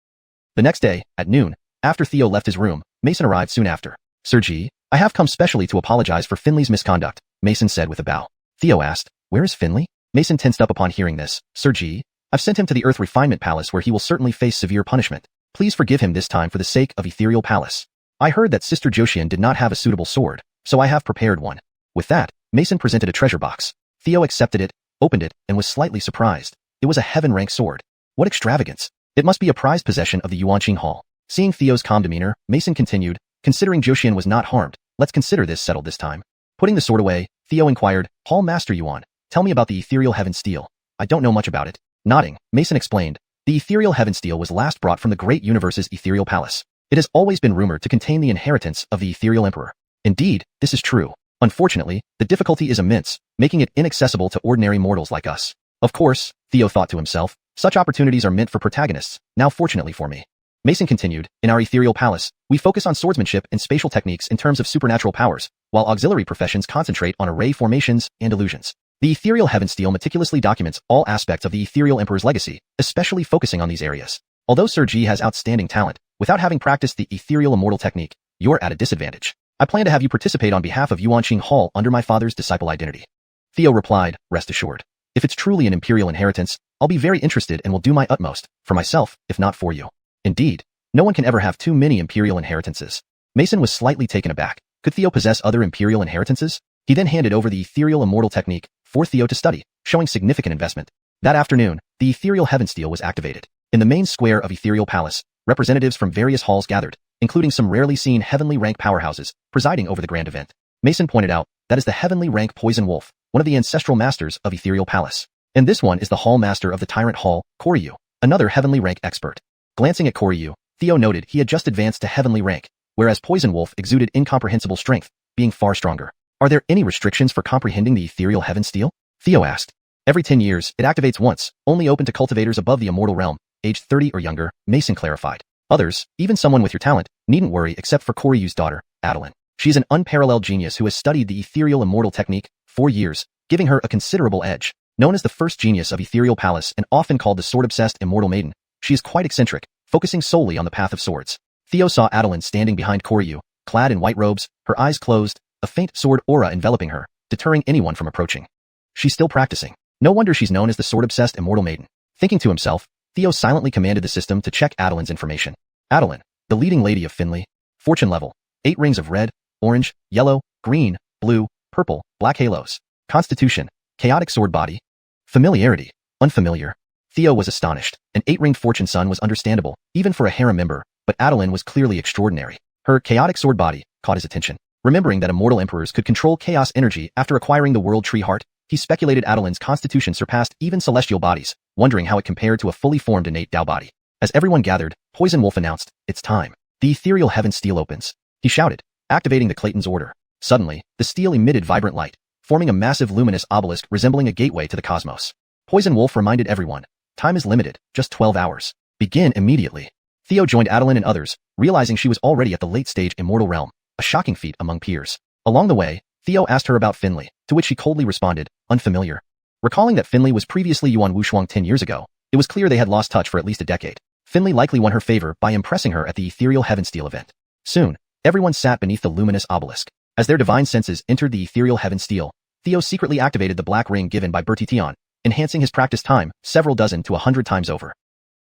The next day, at noon, after Theo left his room, Mason arrived soon after. "Sir G, I have come specially to apologize for Finley's misconduct," Mason said with a bow. Theo asked, "Where is Finley?" Mason tensed up upon hearing this. "Sir G, I've sent him to the Earth Refinement Palace where he will certainly face severe punishment. Please forgive him this time for the sake of Ethereal Palace." I heard that Sister Joshian did not have a suitable sword, so I have prepared one. With that, Mason presented a treasure box. Theo accepted it, opened it, and was slightly surprised. It was a heaven-rank sword. What extravagance! It must be a prized possession of the Yuanqing Hall. Seeing Theo's calm demeanor, Mason continued, considering Joshian was not harmed, let's consider this settled this time. Putting the sword away, Theo inquired, Hall Master Yuan, tell me about the ethereal heaven steel. I don't know much about it. Nodding, Mason explained, the ethereal heaven steel was last brought from the great universe's ethereal palace. It has always been rumored to contain the inheritance of the ethereal emperor. Indeed, this is true. Unfortunately, the difficulty is immense, making it inaccessible to ordinary mortals like us. Of course, Theo thought to himself, such opportunities are meant for protagonists, now fortunately for me. Mason continued, in our ethereal palace, we focus on swordsmanship and spatial techniques in terms of supernatural powers, while auxiliary professions concentrate on array formations and illusions. The ethereal heaven steel meticulously documents all aspects of the ethereal emperor's legacy, especially focusing on these areas. Although Sir Ji has outstanding talent, without having practiced the ethereal immortal technique, you're at a disadvantage. I plan to have you participate on behalf of Yuanqing Hall under my father's disciple identity. Theo replied, rest assured. If it's truly an imperial inheritance, I'll be very interested and will do my utmost, for myself, if not for you. Indeed, no one can ever have too many imperial inheritances. Mason was slightly taken aback. Could Theo possess other imperial inheritances? He then handed over the ethereal immortal technique for Theo to study, showing significant investment. That afternoon, the ethereal heaven steel was activated. In the main square of Ethereal Palace, representatives from various halls gathered, including some rarely seen heavenly rank powerhouses, presiding over the grand event. Mason pointed out, that is the heavenly rank Poison Wolf, one of the ancestral masters of Ethereal Palace. And this one is the hall master of the Tyrant Hall, Koryu, another heavenly rank expert. Glancing at Koryu, Theo noted he had just advanced to heavenly rank, whereas Poison Wolf exuded incomprehensible strength, being far stronger. Are there any restrictions for comprehending the ethereal heaven steel? Theo asked. Every 10 years, it activates once, only open to cultivators above the immortal realm, aged 30 or younger, Mason clarified. Others, even someone with your talent, needn't worry except for Koryu's daughter, Adeline. She is an unparalleled genius who has studied the ethereal immortal technique 4 years, giving her a considerable edge. Known as the first genius of Ethereal Palace and often called the sword-obsessed immortal maiden, she is quite eccentric, focusing solely on the path of swords. Theo saw Adeline standing behind Koryu, clad in white robes, her eyes closed, a faint sword aura enveloping her, deterring anyone from approaching. She's still practicing. No wonder she's known as the sword-obsessed immortal maiden. Thinking to himself, Theo silently commanded the system to check Adeline's information. Adeline, the leading lady of Finley. Fortune level, 8 rings of red, orange, yellow, green, blue, purple, black halos. Constitution, chaotic sword body. Familiarity, unfamiliar. Theo was astonished. An 8-ringed fortune sun was understandable, even for a harem member, but Adeline was clearly extraordinary. Her chaotic sword body caught his attention. Remembering that immortal emperors could control chaos energy after acquiring the world tree heart, he speculated Adeline's constitution surpassed even celestial bodies, wondering how it compared to a fully formed innate Tao body. As everyone gathered, Poison Wolf announced, it's time. The ethereal heaven steel opens. He shouted, activating the Clayton's order. Suddenly, the steel emitted vibrant light, forming a massive luminous obelisk resembling a gateway to the cosmos. Poison Wolf reminded everyone, time is limited, just 12 hours. Begin immediately. Theo joined Adeline and others, realizing she was already at the late-stage immortal realm, a shocking feat among peers. Along the way, Theo asked her about Finley, to which she coldly responded, unfamiliar. Recalling that Finley was previously Yuan Wushuang 10 years ago, it was clear they had lost touch for at least a decade. Finley likely won her favor by impressing her at the Ethereal Heaven Steel event. Soon, everyone sat beneath the luminous obelisk. As their divine senses entered the Ethereal Heaven Steel, Theo secretly activated the black ring given by Bertitian, enhancing his practice time several dozen to 100 times over.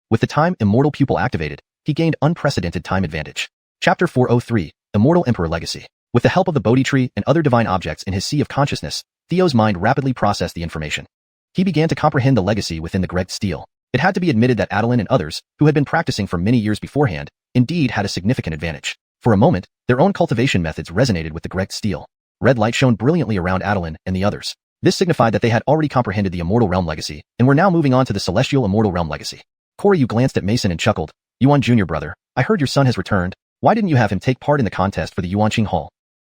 With the time Immortal Pupil activated, he gained unprecedented time advantage. Chapter 403, Immortal Emperor Legacy. With the help of the Bodhi tree and other divine objects in his sea of consciousness, Theo's mind rapidly processed the information. He began to comprehend the legacy within the Great Steel. It had to be admitted that Adeline and others, who had been practicing for many years beforehand, indeed had a significant advantage. For a moment, their own cultivation methods resonated with the Great Steel. Red light shone brilliantly around Adeline and the others. This signified that they had already comprehended the Immortal Realm legacy, and were now moving on to the Celestial Immortal Realm legacy. Koryu glanced at Mason and chuckled, Yuan Jr. brother, I heard your son has returned. Why didn't you have him take part in the contest for the Yuanqing Hall?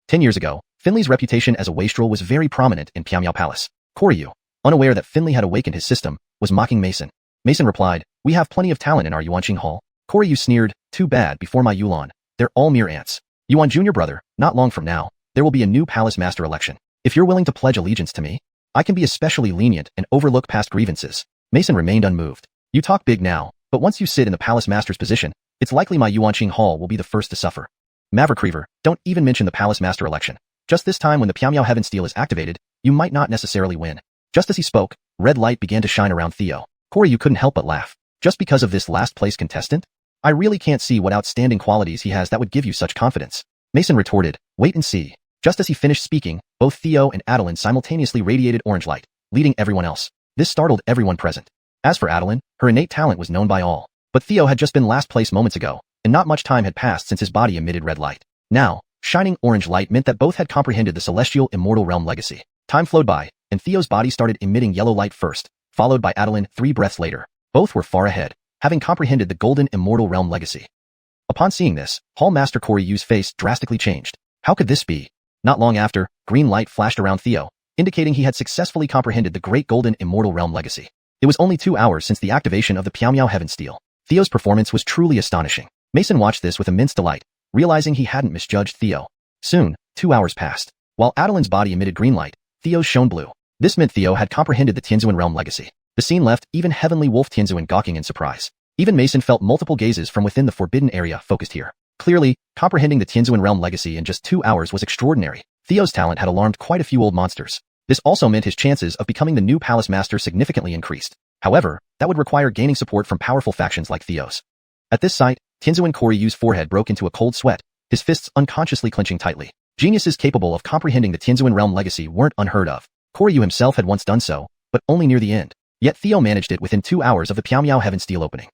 10 years ago, Finley's reputation as a wastrel was very prominent in Pyamyao Palace. Koryu, unaware that Finley had awakened his system, was mocking Mason. Mason replied, we have plenty of talent in our Yuanqing Hall. Koryu sneered, too bad before my Yulan. They're all mere ants. Yuan Jr. brother, not long from now, there will be a new palace master election. If you're willing to pledge allegiance to me, I can be especially lenient and overlook past grievances. Mason remained unmoved. You talk big now, but once you sit in the palace master's position, it's likely my Yuanqing Hall will be the first to suffer. Maverick Reaver, don't even mention the palace master election. Just this time when the Pyamyao Heaven Steel is activated, you might not necessarily win. Just as he spoke, red light began to shine around Theo. Koryu couldn't help but laugh. Just because of this last place contestant? I really can't see what outstanding qualities he has that would give you such confidence. Mason retorted, wait and see. Just as he finished speaking, both Theo and Adeline simultaneously radiated orange light, leading everyone else. This startled everyone present. As for Adeline, her innate talent was known by all. But Theo had just been last place moments ago, and not much time had passed since his body emitted red light. Now, shining orange light meant that both had comprehended the celestial immortal realm legacy. Time flowed by, and Theo's body started emitting yellow light first, followed by Adeline 3 breaths later. Both were far ahead, having comprehended the golden immortal realm legacy. Upon seeing this, Hall Master Koryu's face drastically changed. How could this be? Not long after, green light flashed around Theo, indicating he had successfully comprehended the great golden immortal realm legacy. It was only 2 hours since the activation of the Piao Heaven Steel. Theo's performance was truly astonishing. Mason watched this with immense delight, realizing he hadn't misjudged Theo. Soon, 2 hours passed. While Adeline's body emitted green light, Theo's shone blue. This meant Theo had comprehended the Tianzuan realm legacy. The scene left even Heavenly Wolf Tianzuan gawking in surprise. Even Mason felt multiple gazes from within the forbidden area focused here. Clearly, comprehending the Tianzuan realm legacy in just 2 hours was extraordinary. Theo's talent had alarmed quite a few old monsters. This also meant his chances of becoming the new palace master significantly increased. However, that would require gaining support from powerful factions like Theo's. At this sight, Tianzuan Koryu's forehead broke into a cold sweat, his fists unconsciously clenching tightly. Geniuses capable of comprehending the Tianzuan realm legacy weren't unheard of. Koryu himself had once done so, but only near the end. Yet Theo managed it within 2 hours of the Piao Heaven Steel opening.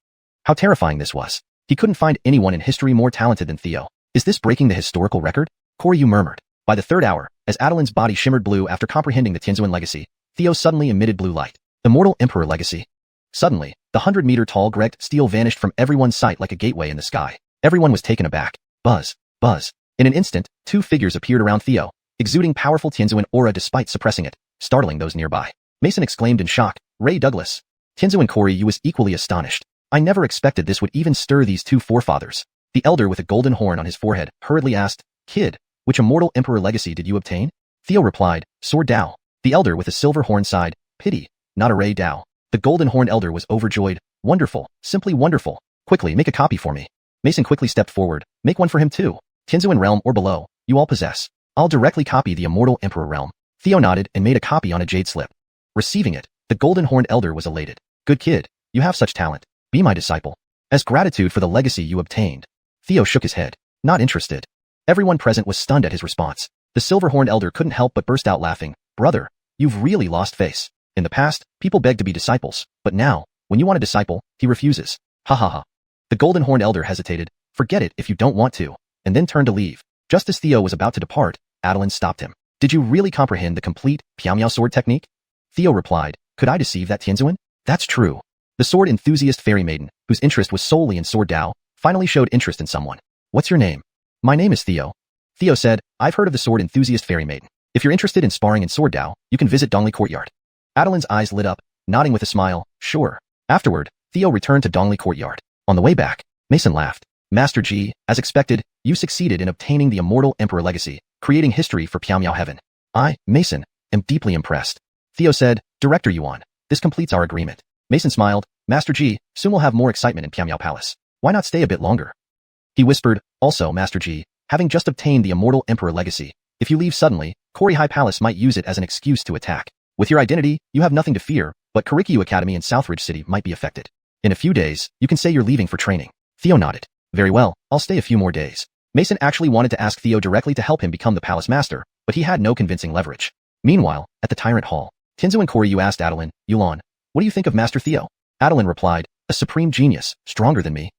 How terrifying this was. He couldn't find anyone in history more talented than Theo. Is this breaking the historical record? Koryu murmured. By the 3rd hour, as Adeline's body shimmered blue after comprehending the Tianzuan legacy, Theo suddenly emitted blue light. Immortal Emperor legacy. Suddenly, the 100-meter-tall Grect steel vanished from everyone's sight like a gateway in the sky. Everyone was taken aback. Buzz, buzz. In an instant, 2 figures appeared around Theo, exuding powerful Tianzuan aura despite suppressing it, startling those nearby. Mason exclaimed in shock, Ray Douglas. Tianzuan Koryu was equally astonished. I never expected this would even stir these 2 forefathers. The elder with a golden horn on his forehead hurriedly asked, Kid, which immortal emperor legacy did you obtain? Theo replied, Sword Dao. The elder with a silver horn sighed, Pity, not a Ray Dao. The golden horned elder was overjoyed. Wonderful, simply wonderful. Quickly, make a copy for me. Mason quickly stepped forward. Make one for him too. Tianzuan realm or below, you all possess. I'll directly copy the immortal emperor realm. Theo nodded and made a copy on a jade slip. Receiving it, the golden horned elder was elated. Good kid, you have such talent. Be my disciple. As gratitude for the legacy you obtained. Theo shook his head. Not interested. Everyone present was stunned at his response. The silver-horned elder couldn't help but burst out laughing. Brother, you've really lost face. In the past, people begged to be disciples, but now, when you want a disciple, he refuses. Ha ha ha. The golden-horned elder hesitated. Forget it if you don't want to, and then turned to leave. Just as Theo was about to depart, Adeline stopped him. Did you really comprehend the complete Piao sword technique? Theo replied, could I deceive that Tianzuan? That's true. The sword enthusiast fairy maiden, whose interest was solely in sword Dao, finally showed interest in someone. What's your name? My name is Theo. Theo said, I've heard of the sword enthusiast fairy maiden. If you're interested in sparring in sword Dao, you can visit Dongli Courtyard. Adeline's eyes lit up, nodding with a smile, sure. Afterward, Theo returned to Dongli Courtyard. On the way back, Mason laughed. Master G, as expected, you succeeded in obtaining the immortal emperor legacy, creating history for Piao Heaven. I, Mason, am deeply impressed. Theo said, Director Yuan, this completes our agreement. Mason smiled, Master G, soon we'll have more excitement in Piao Palace. Why not stay a bit longer? He whispered, also Master G, having just obtained the immortal emperor legacy, if you leave suddenly, Korihai Palace might use it as an excuse to attack. With your identity, you have nothing to fear, but Kurikyu Academy in Southridge City might be affected. In a few days, you can say you're leaving for training. Theo nodded. Very well, I'll stay a few more days. Mason actually wanted to ask Theo directly to help him become the palace master, but he had no convincing leverage. Meanwhile, at the Tyrant Hall, Tenzo and Koryu asked Adeline, Yulan, what do you think of Master Theo? Adeline replied, a supreme genius, stronger than me.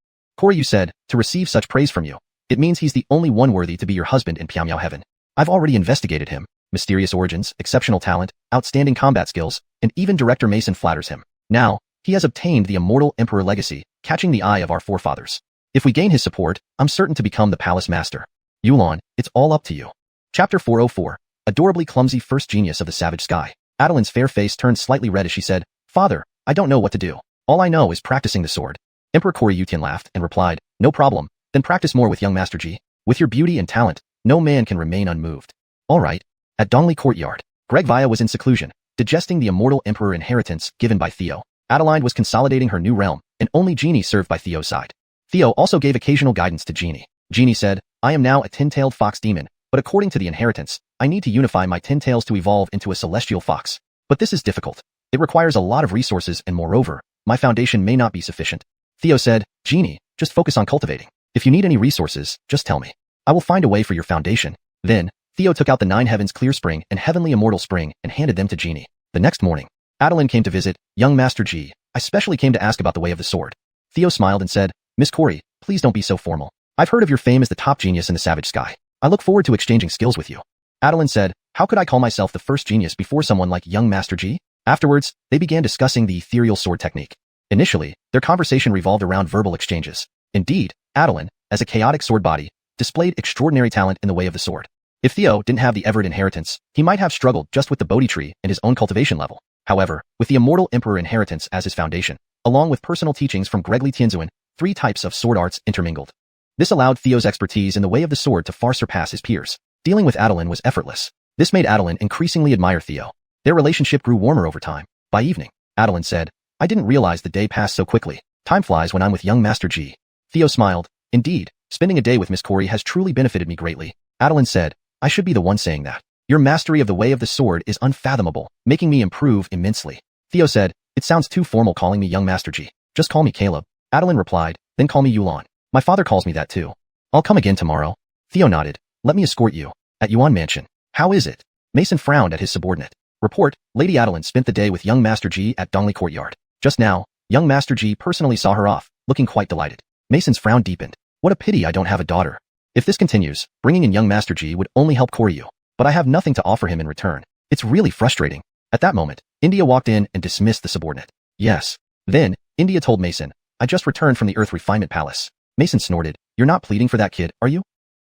Koryu said, to receive such praise from you, it means he's the only one worthy to be your husband in Piao Heaven. I've already investigated him. Mysterious origins, exceptional talent, outstanding combat skills, and even Director Mason flatters him. Now, he has obtained the immortal emperor legacy, catching the eye of our forefathers. If we gain his support, I'm certain to become the palace master. Yulan, it's all up to you. Chapter 404, Adorably Clumsy First Genius of the Savage Sky. Adeline's fair face turned slightly red as she said, Father, I don't know what to do. All I know is practicing the sword. Emperor Koryutin laughed and replied, no problem, then practice more with young Master G. With your beauty and talent, no man can remain unmoved. All right. At Dongli Courtyard, Greg Vaya was in seclusion, digesting the immortal emperor inheritance given by Theo. Adeline was consolidating her new realm, and only Genie served by Theo's side. Theo also gave occasional guidance to Genie. Genie said, I am now a 10-tailed fox demon, but according to the inheritance, I need to unify my 10 tails to evolve into a celestial fox. But this is difficult. It requires a lot of resources and moreover, my foundation may not be sufficient. Theo said, Genie, just focus on cultivating. If you need any resources, just tell me. I will find a way for your foundation. Then, Theo took out the 9 Heavens Clear Spring and Heavenly Immortal Spring and handed them to Genie. The next morning, Adeline came to visit. Young Master G, I specially came to ask about the way of the sword. Theo smiled and said, Miss Corey, please don't be so formal. I've heard of your fame as the top genius in the Savage Sky. I look forward to exchanging skills with you. Adeline said, how could I call myself the first genius before someone like young Master G? Afterwards, they began discussing the ethereal sword technique. Initially, their conversation revolved around verbal exchanges. Indeed, Adeline, as a chaotic sword body, displayed extraordinary talent in the way of the sword. If Theo didn't have the Everett inheritance, he might have struggled just with the Bodhi tree and his own cultivation level. However, with the Immortal Emperor inheritance as his foundation, along with personal teachings from Gregly Tianzuan, 3 types of sword arts intermingled. This allowed Theo's expertise in the way of the sword to far surpass his peers. Dealing with Adeline was effortless. This made Adeline increasingly admire Theo. Their relationship grew warmer over time. By evening, Adeline said, I didn't realize the day passed so quickly. Time flies when I'm with young Master G. Theo smiled. Indeed, spending a day with Miss Corey has truly benefited me greatly. Adeline said, I should be the one saying that. Your mastery of the way of the sword is unfathomable, making me improve immensely. Theo said, it sounds too formal calling me young Master G. Just call me Caleb. Adeline replied, then call me Yuan. My father calls me that too. I'll come again tomorrow. Theo nodded. Let me escort you. At Yuan Mansion. How is it? Mason frowned at his subordinate. Report, Lady Adeline spent the day with young Master G at Dongley Courtyard. Just now, young Master G personally saw her off, looking quite delighted. Mason's frown deepened. What a pity I don't have a daughter. If this continues, bringing in young Master G would only help Koryu. But I have nothing to offer him in return. It's really frustrating. At that moment, India walked in and dismissed the subordinate. Yes. Then, India told Mason, I just returned from the Earth Refinement Palace. Mason snorted, you're not pleading for that kid, are you?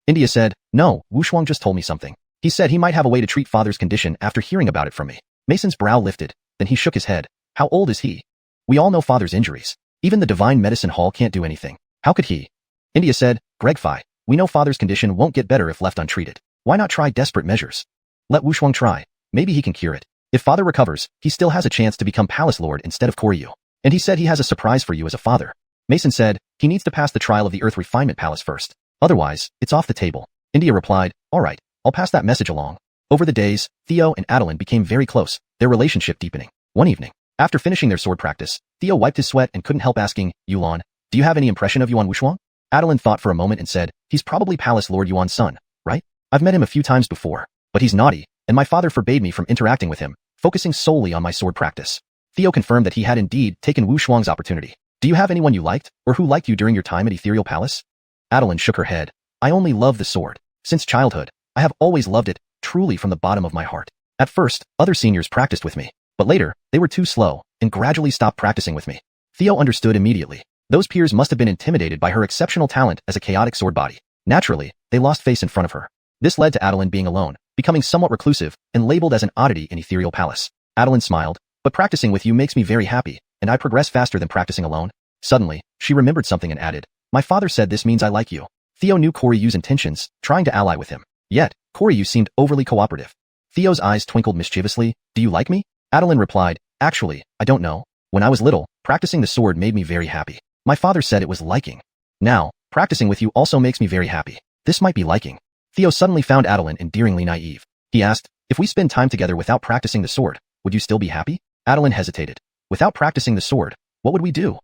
India said, no, Wushuang just told me something. He said he might have a way to treat father's condition after hearing about it from me. Mason's brow lifted, then he shook his head. How old is he? We all know father's injuries. Even the Divine Medicine Hall can't do anything. How could he? India said, Greg Phi, we know father's condition won't get better if left untreated. Why not try desperate measures? Let Wushuang try. Maybe he can cure it. If father recovers, he still has a chance to become Palace Lord instead of Koryu. And he said he has a surprise for you as a father. Mason said, he needs to pass the trial of the Earth Refinement Palace first. Otherwise, it's off the table. India replied, all right, I'll pass that message along. Over the days, Theo and Adeline became very close, their relationship deepening. One evening, after finishing their sword practice, Theo wiped his sweat and couldn't help asking, Yuan, do you have any impression of Yuan Wushuang? Adeline thought for a moment and said, he's probably Palace Lord Yuan's son, right? I've met him a few times before, but he's naughty, and my father forbade me from interacting with him, focusing solely on my sword practice. Theo confirmed that he had indeed taken Wushuang's opportunity. Do you have anyone you liked, or who liked you during your time at Ethereal Palace? Adeline shook her head. I only love the sword. Since childhood, I have always loved it, truly from the bottom of my heart. At first, other seniors practiced with me, but later, they were too slow, and gradually stopped practicing with me. Theo understood immediately. Those peers must have been intimidated by her exceptional talent as a chaotic sword body. Naturally, they lost face in front of her. This led to Adeline being alone, becoming somewhat reclusive, and labeled as an oddity in Ethereal Palace. Adeline smiled, but practicing with you makes me very happy, and I progress faster than practicing alone. Suddenly, she remembered something and added, my father said this means I like you. Theo knew Koryu's intentions, trying to ally with him. Yet, Koryu seemed overly cooperative. Theo's eyes twinkled mischievously. Do you like me? Adeline replied, actually, I don't know. When I was little, practicing the sword made me very happy. My father said it was liking. Now, practicing with you also makes me very happy. This might be liking. Theo suddenly found Adeline endearingly naive. He asked, if we spend time together without practicing the sword, would you still be happy? Adeline hesitated. Without practicing the sword, what would we do?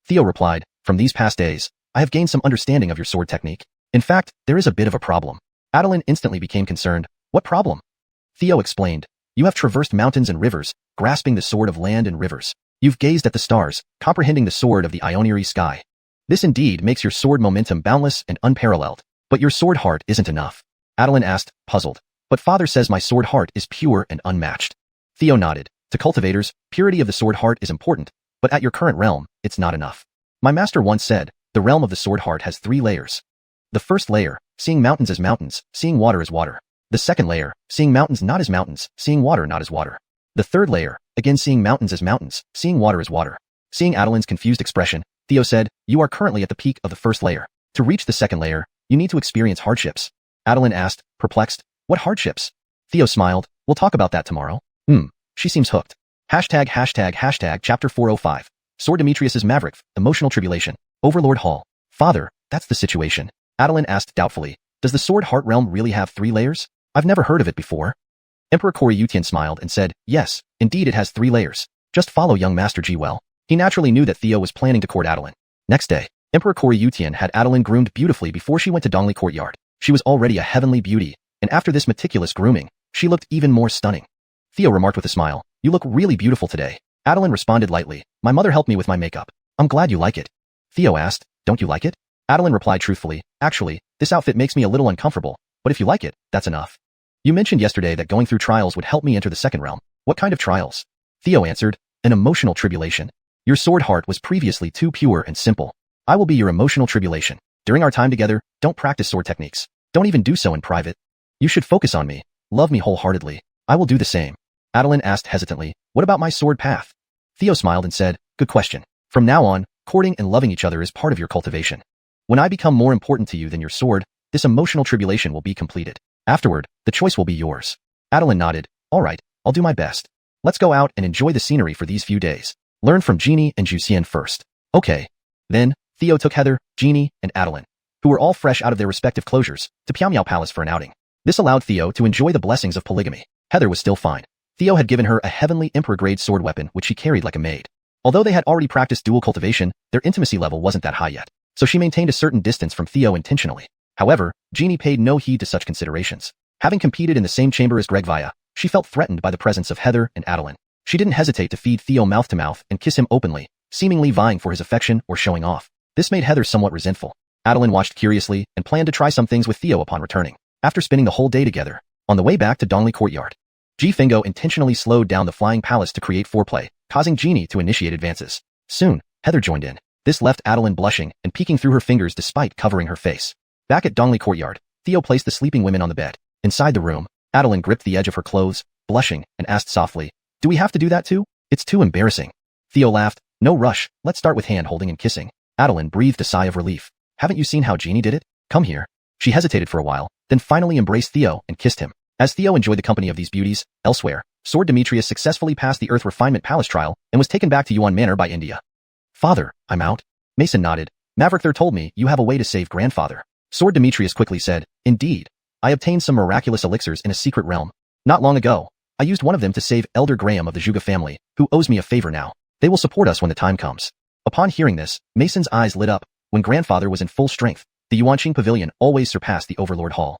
Theo replied, from these past days, I have gained some understanding of your sword technique. In fact, there is a bit of a problem. Adeline instantly became concerned. What problem? Theo explained. You have traversed mountains and rivers, grasping the sword of land and rivers. You've gazed at the stars, comprehending the sword of the Ionary sky. This indeed makes your sword momentum boundless and unparalleled. But your sword heart isn't enough. Adeline asked, puzzled. But father says my sword heart is pure and unmatched. Theo nodded. To cultivators, purity of the sword heart is important, but at your current realm, it's not enough. My master once said, the realm of the sword heart has 3 layers. The first layer, seeing mountains as mountains, seeing water as water. The second layer, seeing mountains not as mountains, seeing water not as water. The third layer, again seeing mountains as mountains, seeing water as water. Seeing Adeline's confused expression, Theo said, you are currently at the peak of the first layer. To reach the second layer, you need to experience hardships. Adeline asked, perplexed, what hardships? Theo smiled, we'll talk about that tomorrow. She seems hooked. ##### Chapter 405. Sword Demetrius's Maverick, Emotional Tribulation. Overlord Hall. Father, that's the situation. Adeline asked doubtfully, does the sword heart realm really have 3 layers? I've never heard of it before. Emperor Koryutian smiled and said, yes, indeed it has 3 layers. Just follow young Master G well. He naturally knew that Theo was planning to court Adeline. Next day, Emperor Koryutian had Adeline groomed beautifully before she went to Dongli Courtyard. She was already a heavenly beauty, and after this meticulous grooming, she looked even more stunning. Theo remarked with a smile, "You look really beautiful today." Adeline responded lightly, "My mother helped me with my makeup. I'm glad you like it." Theo asked, "Don't you like it?" Adeline replied truthfully, "Actually, this outfit makes me a little uncomfortable, but if you like it, that's enough. You mentioned yesterday that going through trials would help me enter the second realm. What kind of trials?" Theo answered, "An emotional tribulation. Your sword heart was previously too pure and simple. I will be your emotional tribulation. During our time together, don't practice sword techniques. Don't even do so in private. You should focus on me. Love me wholeheartedly. I will do the same." Adeline asked hesitantly, "What about my sword path?" Theo smiled and said, "Good question. From now on, courting and loving each other is part of your cultivation. When I become more important to you than your sword, this emotional tribulation will be completed. Afterward, the choice will be yours." Adeline nodded, "All right, I'll do my best. Let's go out and enjoy the scenery for these few days. Learn from Jeannie and Jusian first." "Okay." Then, Theo took Heather, Jeannie, and Adeline, who were all fresh out of their respective closures, to Piao Palace for an outing. This allowed Theo to enjoy the blessings of polygamy. Heather was still fine. Theo had given her a heavenly emperor-grade sword weapon which she carried like a maid. Although they had already practiced dual cultivation, their intimacy level wasn't that high yet, so she maintained a certain distance from Theo intentionally. However, Jeannie paid no heed to such considerations. Having competed in the same chamber as Gregvaya, she felt threatened by the presence of Heather and Adeline. She didn't hesitate to feed Theo mouth-to-mouth and kiss him openly, seemingly vying for his affection or showing off. This made Heather somewhat resentful. Adeline watched curiously and planned to try some things with Theo upon returning. After spending the whole day together, on the way back to Dongli Courtyard, Ji Fingo intentionally slowed down the flying palace to create foreplay, causing Jeannie to initiate advances. Soon, Heather joined in. This left Adeline blushing and peeking through her fingers despite covering her face. Back at Dongli Courtyard, Theo placed the sleeping women on the bed. Inside the room, Adeline gripped the edge of her clothes, blushing, and asked softly, "Do we have to do that too? It's too embarrassing." Theo laughed, "No rush, let's start with hand-holding and kissing." Adeline breathed a sigh of relief. "Haven't you seen how Jeannie did it? Come here." She hesitated for a while, then finally embraced Theo and kissed him. As Theo enjoyed the company of these beauties, elsewhere, Sword Demetrius successfully passed the Earth Refinement Palace trial and was taken back to Yuan Manor by India. "Father, I'm out." Mason nodded. "Maverick told me you have a way to save grandfather." Sword Demetrius quickly said, "Indeed. I obtained some miraculous elixirs in a secret realm. Not long ago, I used one of them to save Elder Graham of the Zhuge family, who owes me a favor now. They will support us when the time comes." Upon hearing this, Mason's eyes lit up. When grandfather was in full strength, the Yuanqing Pavilion always surpassed the Overlord Hall.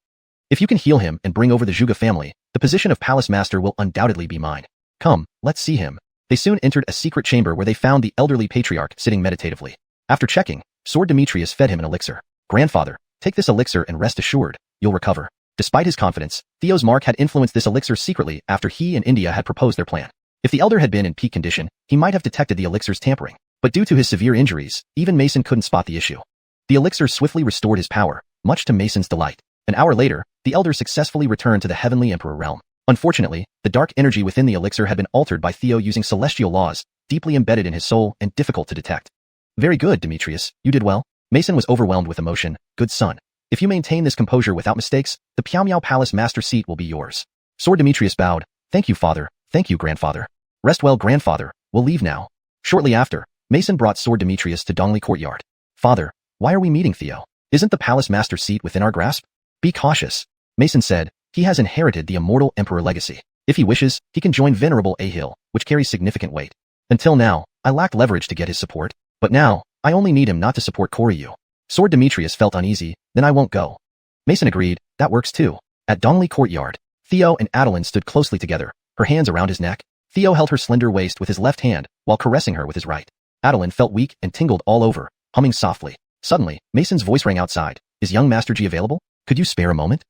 If you can heal him and bring over the Zhuge family, the position of Palace Master will undoubtedly be mine. Come, let's see him. They soon entered a secret chamber where they found the elderly patriarch sitting meditatively. After checking, Sword Demetrius fed him an elixir. "Grandfather, take this elixir and rest assured, you'll recover." Despite his confidence, Theo's mark had influenced this elixir secretly after he and India had proposed their plan. If the elder had been in peak condition, he might have detected the elixir's tampering. But due to his severe injuries, even Mason couldn't spot the issue. The elixir swiftly restored his power, much to Mason's delight. An hour later, the elder successfully returned to the Heavenly Emperor realm. Unfortunately, the dark energy within the elixir had been altered by Theo using celestial laws, deeply embedded in his soul and difficult to detect. "Very good, Demetrius, you did well." Mason was overwhelmed with emotion. "Good son. If you maintain this composure without mistakes, the Piao Palace Master seat will be yours." Sword Demetrius bowed. "Thank you, father. Thank you, grandfather." "Rest well, grandfather. We'll leave now." Shortly after, Mason brought Sword Demetrius to Dongli Courtyard. "Father, why are we meeting Theo? Isn't the Palace Master seat within our grasp?" "Be cautious," Mason said. "He has inherited the immortal Emperor legacy. If he wishes, he can join Venerable Ahil, which carries significant weight. Until now, I lacked leverage to get his support, but now, I only need him not to support Koryu." Sword Demetrius felt uneasy. "Then I won't go." Mason agreed. "That works too." At Dongli Courtyard, Theo and Adeline stood closely together, her hands around his neck. Theo held her slender waist with his left hand, while caressing her with his right. Adeline felt weak and tingled all over, humming softly. Suddenly, Mason's voice rang outside. "Is young Master G available? Could you spare a moment?"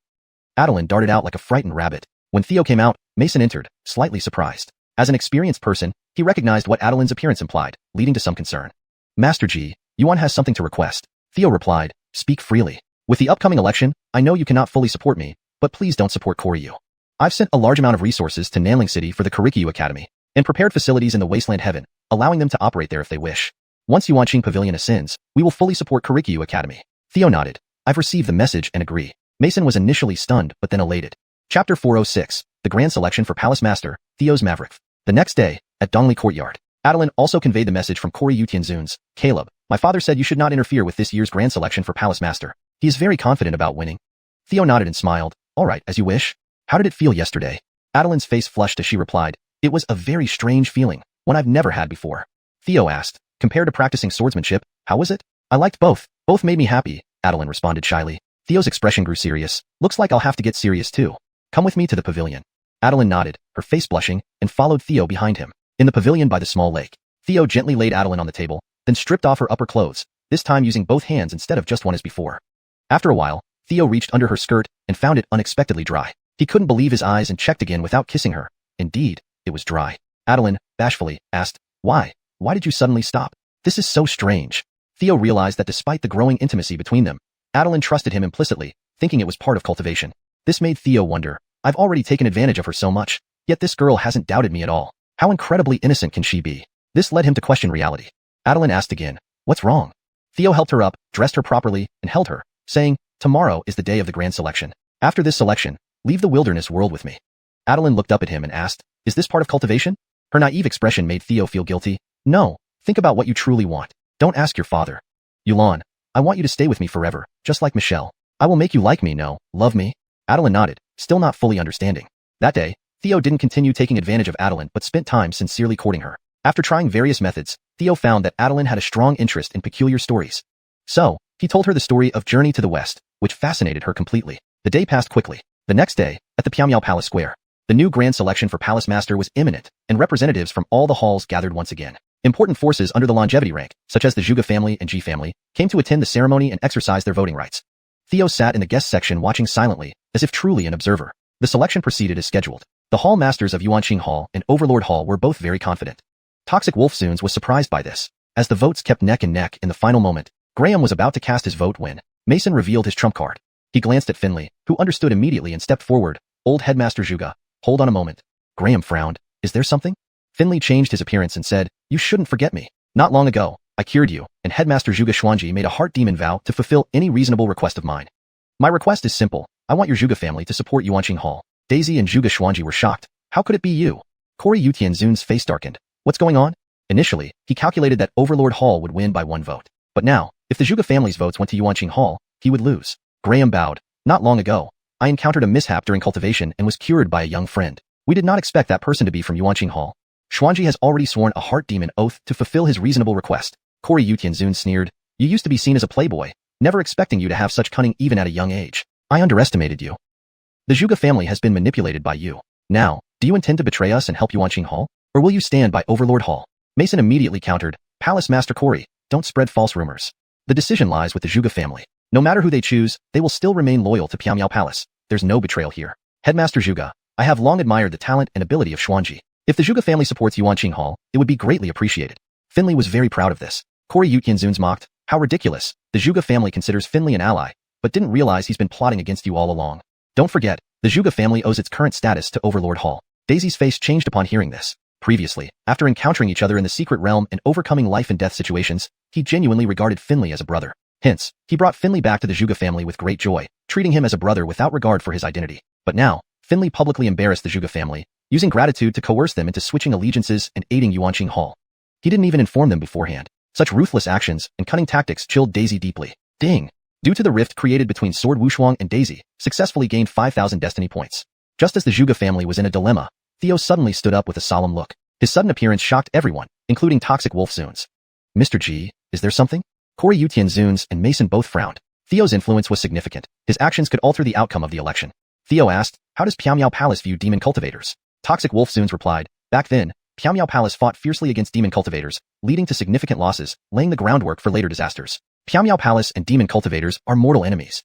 Adeline darted out like a frightened rabbit. When Theo came out, Mason entered, slightly surprised. As an experienced person, he recognized what Adeline's appearance implied, leading to some concern. "Master G, Yuan has something to request." Theo replied, "Speak freely. With the upcoming election, I know you cannot fully support me, but please don't support Koryu. I've sent a large amount of resources to Nanling City for the Kurikyu Academy, and prepared facilities in the Wasteland Heaven, allowing them to operate there if they wish. Once Yuanqing Pavilion ascends, we will fully support Kurikyu Academy." Theo nodded. "I've received the message and agree." Mason was initially stunned but then elated. Chapter 406, The Grand Selection for Palace Master, Theo's Maverick. The next day, at Dongli Courtyard, Adeline also conveyed the message from Koryu Tianzun's, "Caleb, my father said you should not interfere with this year's Grand Selection for Palace Master. He is very confident about winning." Theo nodded and smiled. "All right, as you wish." "How did it feel yesterday?" Adeline's face flushed as she replied, "It was a very strange feeling, one I've never had before." Theo asked, "Compared to practicing swordsmanship, how was it?" I liked both. Both made me happy, Adeline responded shyly. Theo's expression grew serious. Looks like I'll have to get serious too. Come with me to the pavilion. Adeline nodded, her face blushing, and followed Theo behind him. In the pavilion by the small lake, Theo gently laid Adeline on the table, then stripped off her upper clothes, this time using both hands instead of just one as before. After a while, Theo reached under her skirt and found it unexpectedly dry. He couldn't believe his eyes and checked again without kissing her. Indeed, it was dry. Adeline, bashfully, asked, Why? Why did you suddenly stop? This is so strange. Theo realized that despite the growing intimacy between them, Adeline trusted him implicitly, thinking it was part of cultivation. This made Theo wonder, I've already taken advantage of her so much, yet this girl hasn't doubted me at all. How incredibly innocent can she be? This led him to question reality. Adeline asked again, What's wrong? Theo helped her up, dressed her properly, and held her, saying, Tomorrow is the day of the grand selection. After this selection, leave the wilderness world with me. Adeline looked up at him and asked, Is this part of cultivation? Her naive expression made Theo feel guilty. No, think about what you truly want. Don't ask your father. Yulan, I want you to stay with me forever, just like Michelle. I will make you like me, no, love me. Adeline nodded, still not fully understanding. That day, Theo didn't continue taking advantage of Adeline but spent time sincerely courting her. After trying various methods, Theo found that Adeline had a strong interest in peculiar stories. So, he told her the story of Journey to the West, which fascinated her completely. The day passed quickly. The next day, at the Piamiao Palace Square, the new grand selection for Palace Master was imminent, and representatives from all the halls gathered once again. Important forces under the longevity rank, such as the Zhuge family and Ji family, came to attend the ceremony and exercise their voting rights. Theo sat in the guest section watching silently, as if truly an observer. The selection proceeded as scheduled. The hall masters of Yuanqing Hall and Overlord Hall were both very confident. Toxic Wolfsoons was surprised by this. As the votes kept neck and neck in the final moment, Graham was about to cast his vote when Mason revealed his trump card. He glanced at Finley, who understood immediately and stepped forward. Old Headmaster Zhuge, hold on a moment. Graham frowned. Is there something? Finley changed his appearance and said, You shouldn't forget me. Not long ago, I cured you, and Headmaster Zhuge Xuanji made a heart demon vow to fulfill any reasonable request of mine. My request is simple. I want your Zhuge family to support Yuanqing Hall. Daisy and Zhuge Xuanji were shocked. How could it be you? Corey Yutianzun's face darkened. What's going on? Initially, he calculated that Overlord Hall would win by 1 vote. But now, if the Zhuge family's votes went to Yuanqing Hall, he would lose. Graham bowed. Not long ago, I encountered a mishap during cultivation and was cured by a young friend. We did not expect that person to be from Yuanqing Hall. Xuanji has already sworn a heart demon oath to fulfill his reasonable request. Corey Yutianzun sneered. You used to be seen as a playboy, never expecting you to have such cunning even at a young age. I underestimated you. The Zhuge family has been manipulated by you. Now, do you intend to betray us and help Yuanqing Hall? Or will you stand by Overlord Hall? Mason immediately countered, Palace Master Corey, don't spread false rumors. The decision lies with the Zhuge family. No matter who they choose, they will still remain loyal to Piamiao Palace. There's no betrayal here. Headmaster Zhuge, I have long admired the talent and ability of Xuanji. If the Zhuge family supports Yuanqing Hall, it would be greatly appreciated. Finley was very proud of this. Corey Yutianzun's mocked, how ridiculous. The Zhuge family considers Finley an ally, but didn't realize he's been plotting against you all along. Don't forget, the Zhuge family owes its current status to Overlord Hall. Daisy's face changed upon hearing this. Previously, after encountering each other in the secret realm and overcoming life and death situations, he genuinely regarded Finley as a brother. Hence, he brought Finley back to the Zhuge family with great joy, treating him as a brother without regard for his identity. But now, Finley publicly embarrassed the Zhuge family, using gratitude to coerce them into switching allegiances and aiding Yuanqing Hall. He didn't even inform them beforehand. Such ruthless actions and cunning tactics chilled Daisy deeply. Ding! Due to the rift created between Sword Wushuang and Daisy, successfully gained 5,000 destiny points. Just as the Zhuge family was in a dilemma, Theo suddenly stood up with a solemn look. His sudden appearance shocked everyone, including Toxic Wolfsoons. Mr. G, is there something? Corey Yutianzuns and Mason both frowned. Theo's influence was significant. His actions could alter the outcome of the election. Theo asked, how does Piamiao Palace view demon cultivators? Toxic Wolfsoons replied, back then, Piamiao Palace fought fiercely against demon cultivators, leading to significant losses, laying the groundwork for later disasters. Piamiao Palace and demon cultivators are mortal enemies.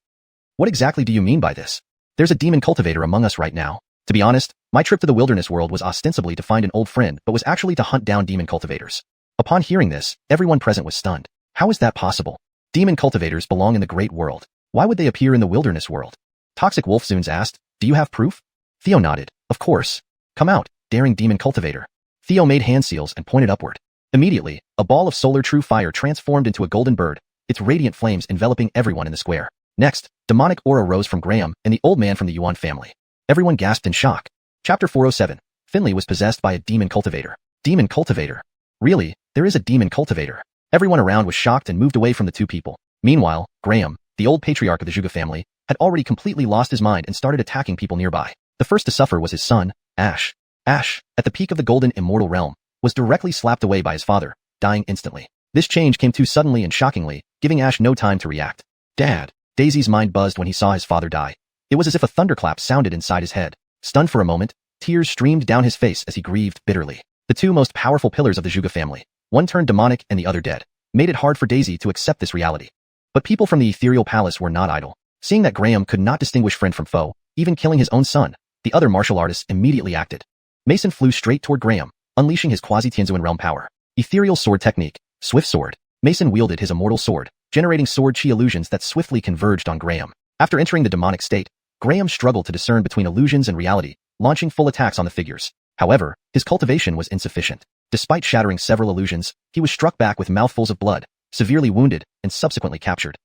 What exactly do you mean by this? There's a demon cultivator among us right now. To be honest, my trip to the wilderness world was ostensibly to find an old friend but was actually to hunt down demon cultivators. Upon hearing this, everyone present was stunned. How is that possible? Demon cultivators belong in the great world. Why would they appear in the wilderness world? Toxic Wolfsoons asked, do you have proof? Theo nodded, of course. Come out, daring demon cultivator. Theo made hand seals and pointed upward. Immediately, a ball of solar true fire transformed into a golden bird, its radiant flames enveloping everyone in the square. Next, demonic aura rose from Graham and the old man from the Yuan family. Everyone gasped in shock. Chapter 407. Finley was possessed by a demon cultivator. Demon cultivator. Really, there is a demon cultivator. Everyone around was shocked and moved away from the two people. Meanwhile, Graham, the old patriarch of the Zhuge family, had already completely lost his mind and started attacking people nearby. The first to suffer was his son, Ash. Ash, at the peak of the golden immortal realm, was directly slapped away by his father, dying instantly. This change came too suddenly and shockingly, giving Ash no time to react. Dad. Daisy's mind buzzed when he saw his father die. It was as if a thunderclap sounded inside his head. Stunned for a moment, tears streamed down his face as he grieved bitterly. The two most powerful pillars of the Juga family, one turned demonic and the other dead, made it hard for Daisy to accept this reality. But people from the ethereal palace were not idle. Seeing that Graham could not distinguish friend from foe, even killing his own son, the other martial artists immediately acted. Mason flew straight toward Graham, unleashing his quasi-Tianzuan realm power. Ethereal sword technique, swift sword. Mason wielded his immortal sword, generating sword chi illusions that swiftly converged on Graham. After entering the demonic state, Graham struggled to discern between illusions and reality, launching full attacks on the figures. However, his cultivation was insufficient. Despite shattering several illusions, he was struck back with mouthfuls of blood, severely wounded, and subsequently captured.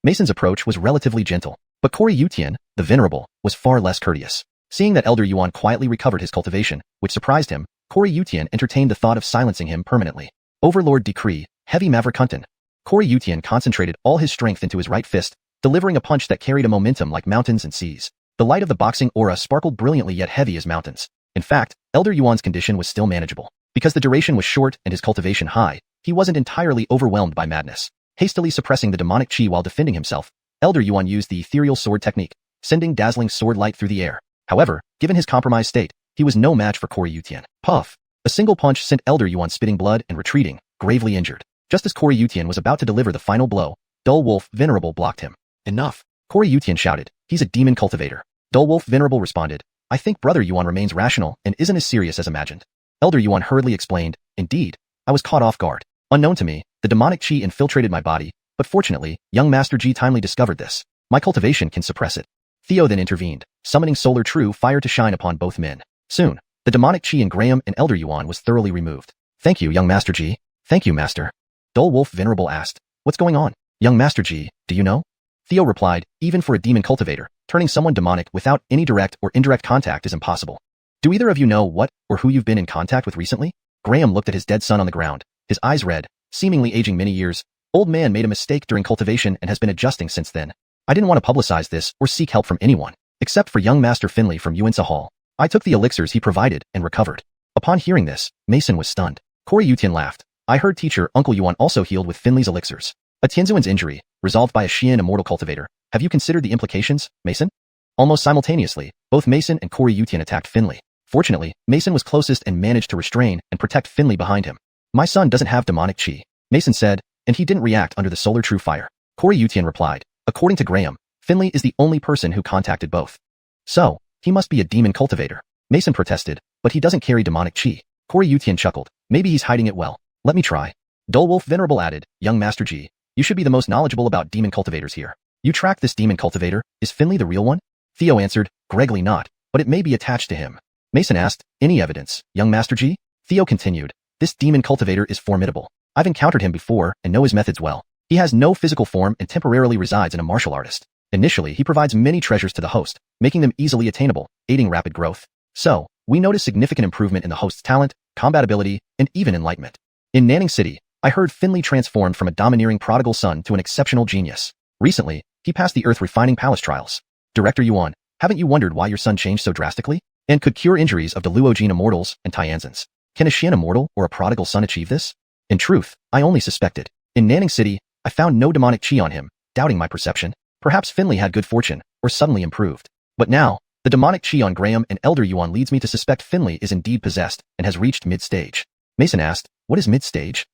Mason's approach was relatively gentle, but Corey Yutian, the Venerable, was far less courteous. Seeing that Elder Yuan quietly recovered his cultivation, which surprised him, Corey Yutian entertained the thought of silencing him permanently. Overlord Decree, Heavy Maverick Hunton. Corey Yutian concentrated all his strength into his right fist, delivering a punch that carried a momentum like mountains and seas. The light of the boxing aura sparkled brilliantly yet heavy as mountains. In fact, Elder Yuan's condition was still manageable. Because the duration was short and his cultivation high, he wasn't entirely overwhelmed by madness. Hastily suppressing the demonic chi while defending himself, Elder Yuan used the ethereal sword technique, sending dazzling sword light through the air. However, given his compromised state, he was no match for Corey Yutian. Puff! A single punch sent Elder Yuan spitting blood and retreating, gravely injured. Just as Corey Yutian was about to deliver the final blow, Dull Wolf Venerable blocked him. Enough! Corey Yutian shouted, he's a demon cultivator. Dull Wolf Venerable responded, I think Brother Yuan remains rational and isn't as serious as imagined. Elder Yuan hurriedly explained, indeed, I was caught off guard. Unknown to me, the demonic chi infiltrated my body, but fortunately, young Master G timely discovered this. My cultivation can suppress it. Theo then intervened, summoning Solar True Fire to shine upon both men. Soon, the demonic chi in Graham and Elder Yuan was thoroughly removed. Thank you, young Master G. Thank you, Master. Dull Wolf Venerable asked, what's going on? Young Master G, do you know? Theo replied, even for a demon cultivator, turning someone demonic without any direct or indirect contact is impossible. Do either of you know what or who you've been in contact with recently? Graham looked at his dead son on the ground, his eyes red, seemingly aging many years. Old man made a mistake during cultivation and has been adjusting since then. I didn't want to publicize this or seek help from anyone, except for young Master Finley from Yuensa Hall. I took the elixirs he provided and recovered. Upon hearing this, Mason was stunned. Corey Yutian laughed. I heard teacher Uncle Yuan also healed with Finley's elixirs. A Tianzuan's injury, resolved by a Xian immortal cultivator. Have you considered the implications, Mason? Almost simultaneously, both Mason and Corey Yutian attacked Finley. Fortunately, Mason was closest and managed to restrain and protect Finley behind him. My son doesn't have demonic chi, Mason said, and he didn't react under the Solar True Fire. Corey Yutian replied, according to Graham, Finley is the only person who contacted both. So, he must be a demon cultivator. Mason protested, but he doesn't carry demonic chi. Corey Yutian chuckled, maybe he's hiding it well. Let me try. Dull Wolf Venerable added, young Master G, you should be the most knowledgeable about demon cultivators here. You track this demon cultivator, is Finley the real one? Theo answered, Gregory not, but it may be attached to him. Mason asked, any evidence, young Master G? Theo continued, this demon cultivator is formidable. I've encountered him before and know his methods well. He has no physical form and temporarily resides in a martial artist. Initially, he provides many treasures to the host, making them easily attainable, aiding rapid growth. So, we notice significant improvement in the host's talent, combat ability, and even enlightenment. In Nanning City, I heard Finley transformed from a domineering prodigal son to an exceptional genius. Recently, he passed the Earth Refining Palace trials. Director Yuan, haven't you wondered why your son changed so drastically? And could cure injuries of the Luogene immortals and Tianzans. Can a Xian immortal or a prodigal son achieve this? In truth, I only suspected. In Nanning City, I found no demonic chi on him, doubting my perception. Perhaps Finley had good fortune, or suddenly improved. But now, the demonic chi on Graham and Elder Yuan leads me to suspect Finley is indeed possessed and has reached mid-stage. Mason asked, what is mid-stage?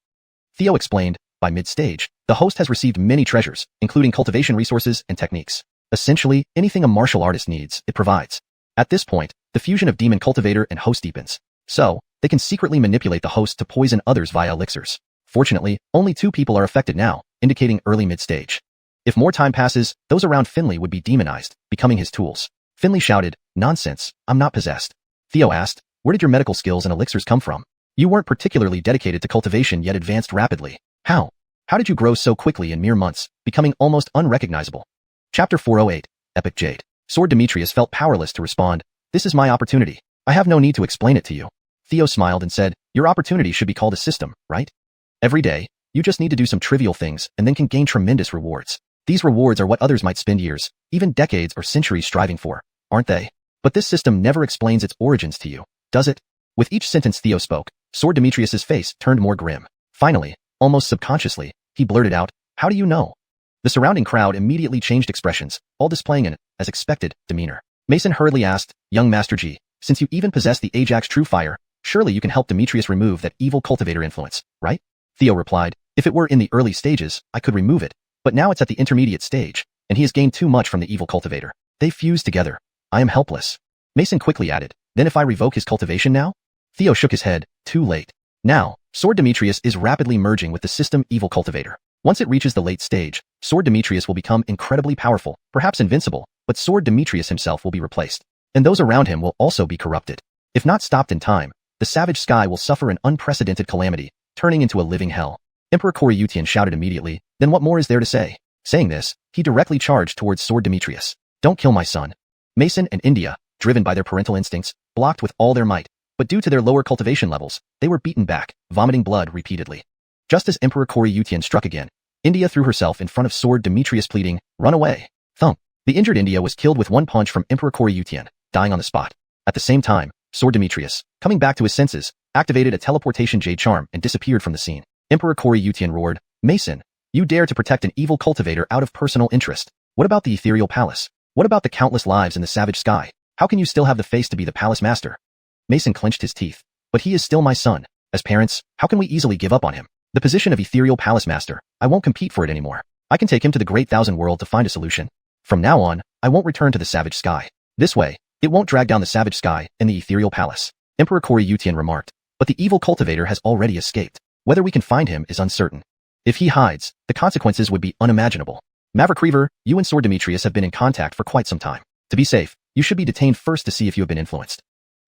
Theo explained, by mid-stage, the host has received many treasures, including cultivation resources and techniques. Essentially, anything a martial artist needs, it provides. At this point, the fusion of demon cultivator and host deepens. So, they can secretly manipulate the host to poison others via elixirs. Fortunately, only 2 people are affected now, indicating early mid-stage. If more time passes, those around Finley would be demonized, becoming his tools. Finley shouted, nonsense, I'm not possessed. Theo asked, where did your medical skills and elixirs come from? You weren't particularly dedicated to cultivation yet advanced rapidly. How? How did you grow so quickly in mere months, becoming almost unrecognizable? Chapter 408, Epic Jade. Sword Demetrius felt powerless to respond. This is my opportunity. I have no need to explain it to you. Theo smiled and said, your opportunity should be called a system, right? Every day, you just need to do some trivial things and then can gain tremendous rewards. These rewards are what others might spend years, even decades or centuries striving for, aren't they? But this system never explains its origins to you, does it? With each sentence Theo spoke, Sword Demetrius's face turned more grim. Finally, almost subconsciously, he blurted out, How do you know? The surrounding crowd immediately changed expressions, all displaying an, as expected, demeanor. Mason hurriedly asked, young Master G, since you even possess the Ajax True Fire, surely you can help Demetrius remove that evil cultivator influence, right? Theo replied, if it were in the early stages, I could remove it, but now it's at the intermediate stage, and he has gained too much from the evil cultivator. They fuse together. I am helpless. Mason quickly added, then if I revoke his cultivation now? Theo shook his head, too late. Now, Sword Demetrius is rapidly merging with the system evil cultivator. Once it reaches the late stage, Sword Demetrius will become incredibly powerful, perhaps invincible, but Sword Demetrius himself will be replaced. And those around him will also be corrupted. If not stopped in time, the savage sky will suffer an unprecedented calamity, turning into a living hell. Emperor Koryutian shouted immediately, then what more is there to say? Saying this, he directly charged towards Sword Demetrius. Don't kill my son. Mason and India, driven by their parental instincts, blocked with all their might, but due to their lower cultivation levels, they were beaten back, vomiting blood repeatedly. Just as Emperor Koryutian struck again, India threw herself in front of Sword Demetrius pleading, run away. Thump. The injured India was killed with one punch from Emperor Koryutian, dying on the spot. At the same time, Sword Demetrius, coming back to his senses, activated a teleportation jade charm and disappeared from the scene. Emperor Koryutian roared, Mason, you dare to protect an evil cultivator out of personal interest. What about the ethereal palace? What about the countless lives in the savage sky? How can you still have the face to be the palace master? Mason clenched his teeth. But he is still my son. As parents, how can we easily give up on him? The position of ethereal palace master, I won't compete for it anymore. I can take him to the great thousand world to find a solution. From now on, I won't return to the savage sky. This way, it won't drag down the savage sky and the ethereal palace. Emperor Koryutian remarked, but the evil cultivator has already escaped. Whether we can find him is uncertain. If he hides, the consequences would be unimaginable. Maverick Reaver, you and Sword Demetrius have been in contact for quite some time. To be safe, you should be detained first to see if you have been influenced.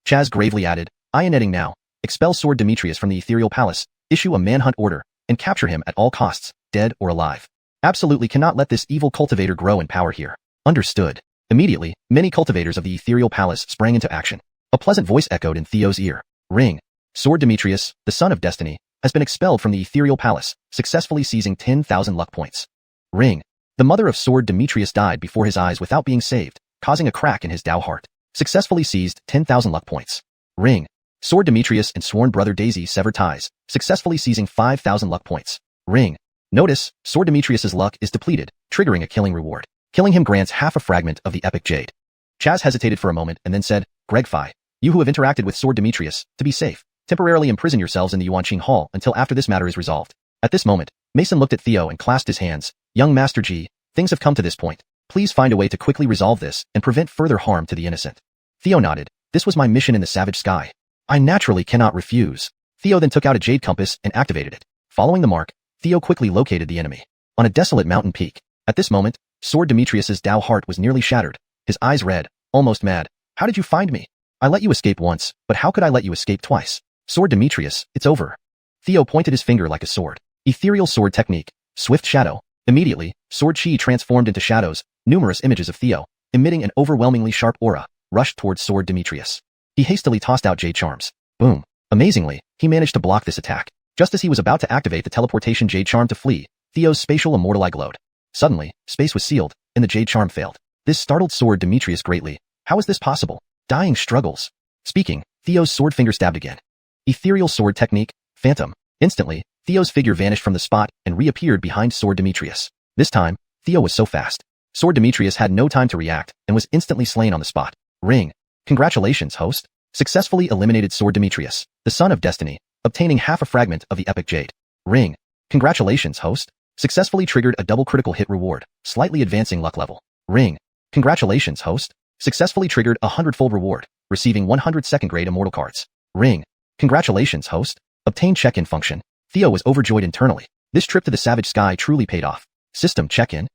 Chaz gravely added, I am editing now. Expel Sword Demetrius from the ethereal palace, issue a manhunt order, and capture him at all costs, dead or alive. Absolutely cannot let this evil cultivator grow in power here. Understood. Immediately, many cultivators of the ethereal palace sprang into action. A pleasant voice echoed in Theo's ear. Ring. Sword Demetrius, the son of destiny, has been expelled from the ethereal palace, successfully seizing 10,000 luck points. Ring. The mother of Sword Demetrius died before his eyes without being saved, causing a crack in his Dao heart. Successfully seized 10,000 luck points. Ring. Sword Demetrius and sworn brother Daisy severed ties, successfully seizing 5,000 luck points. Ring. Notice, Sword Demetrius's luck is depleted, triggering a killing reward. Killing him grants half a fragment of the epic jade. Chaz hesitated for a moment and then said, Gregfi, you who have interacted with Sword Demetrius, to be safe, temporarily imprison yourselves in the Yuanqing Hall until after this matter is resolved. At this moment, Mason looked at Theo and clasped his hands. Young Master G, things have come to this point. Please find a way to quickly resolve this and prevent further harm to the innocent. Theo nodded. This was my mission in the savage sky. I naturally cannot refuse. Theo then took out a jade compass and activated it. Following the mark, Theo quickly located the enemy. On a desolate mountain peak. At this moment, Sword Demetrius's Dao heart was nearly shattered. His eyes red, almost mad. How did you find me? I let you escape once, but how could I let you escape twice? Sword Demetrius, it's over. Theo pointed his finger like a sword. Ethereal sword technique. Swift shadow. Immediately, sword chi transformed into shadows. Numerous images of Theo, emitting an overwhelmingly sharp aura, rushed towards Sword Demetrius. He hastily tossed out jade charms. Boom. Amazingly, he managed to block this attack. Just as he was about to activate the teleportation jade charm to flee, Theo's spatial immortal eye glowed. Suddenly, space was sealed, and the jade charm failed. This startled Sword Demetrius greatly. How is this possible? Dying struggles. Speaking, Theo's sword finger stabbed again. Ethereal sword technique, Phantom. Instantly, Theo's figure vanished from the spot and reappeared behind Sword Demetrius. This time, Theo was so fast. Sword Demetrius had no time to react and was instantly slain on the spot. Ring. Congratulations, host. Successfully eliminated Sword Demetrius, the son of destiny, obtaining half a fragment of the epic jade. Ring. Congratulations, host. Successfully triggered a double critical hit reward, slightly advancing luck level. Ring. Congratulations, host. Successfully triggered a 100-fold reward, receiving 100 second-grade immortal cards. Ring. Congratulations, host. Obtained check-in function. Theo was overjoyed internally. This trip to the savage sky truly paid off. System check-in.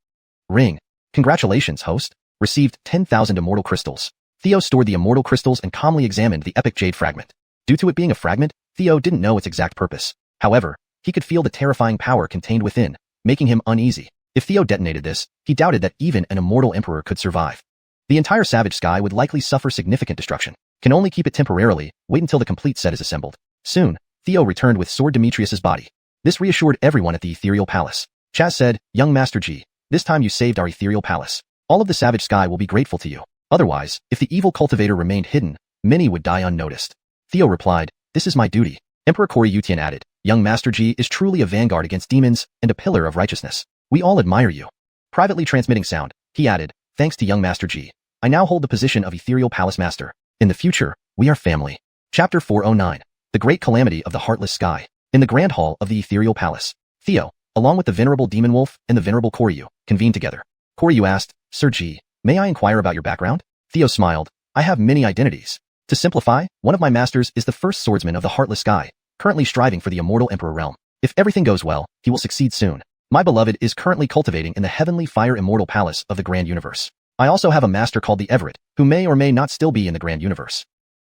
Ring. Congratulations, host. Received 10,000 immortal crystals. Theo stored the immortal crystals and calmly examined the epic jade fragment. Due to it being a fragment, Theo didn't know its exact purpose. However, he could feel the terrifying power contained within, making him uneasy. If Theo detonated this, he doubted that even an immortal emperor could survive. The entire savage sky would likely suffer significant destruction. Can only keep it temporarily, wait until the complete set is assembled. Soon, Theo returned with Sword Demetrius's body. This reassured everyone at the ethereal palace. Chaz said, Young Master G, this time you saved our ethereal palace. All of the savage sky will be grateful to you. Otherwise, if the evil cultivator remained hidden, many would die unnoticed. Theo replied, this is my duty. Emperor Koryutian added, Young Master G is truly a vanguard against demons and a pillar of righteousness. We all admire you. Privately transmitting sound, he added, thanks to young Master G. I now hold the position of Ethereal Palace Master. In the future, we are family. Chapter 409. The Great Calamity of the Heartless Sky. In the Grand Hall of the Ethereal Palace, Theo, along with the Venerable Demon Wolf and the Venerable Koryu, convened together. Koryu asked, Sir G, may I inquire about your background? Theo smiled, I have many identities. To simplify, one of my masters is the first swordsman of the Heartless Sky, currently striving for the immortal Emperor realm. If everything goes well, he will succeed soon. My beloved is currently cultivating in the Heavenly Fire Immortal Palace of the Grand Universe. I also have a master called the Everett, who may or may not still be in the Grand Universe.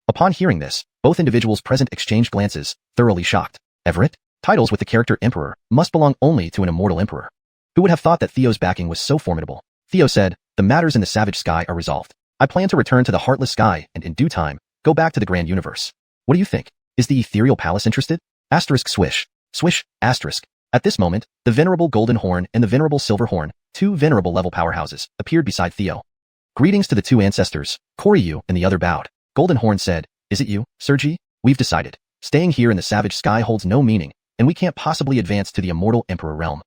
Upon hearing this, both individuals present exchanged glances, thoroughly shocked. Everett? Titles with the character Emperor must belong only to an immortal emperor. Who would have thought that Theo's backing was so formidable? Theo said, the matters in the Savage Sky are resolved. I plan to return to the Heartless Sky and in due time, go back to the Grand Universe. What do you think? Is the Ethereal Palace interested? Asterisk swish. Swish, asterisk. At this moment, the Venerable Golden Horn and the Venerable Silver Horn, two venerable level powerhouses, appeared beside Theo. Greetings to the two ancestors, Koryu and the other bowed. Golden Horn said, is it you, Sir G? We've decided. Staying here in the Savage Sky holds no meaning, and we can't possibly advance to the immortal Emperor realm.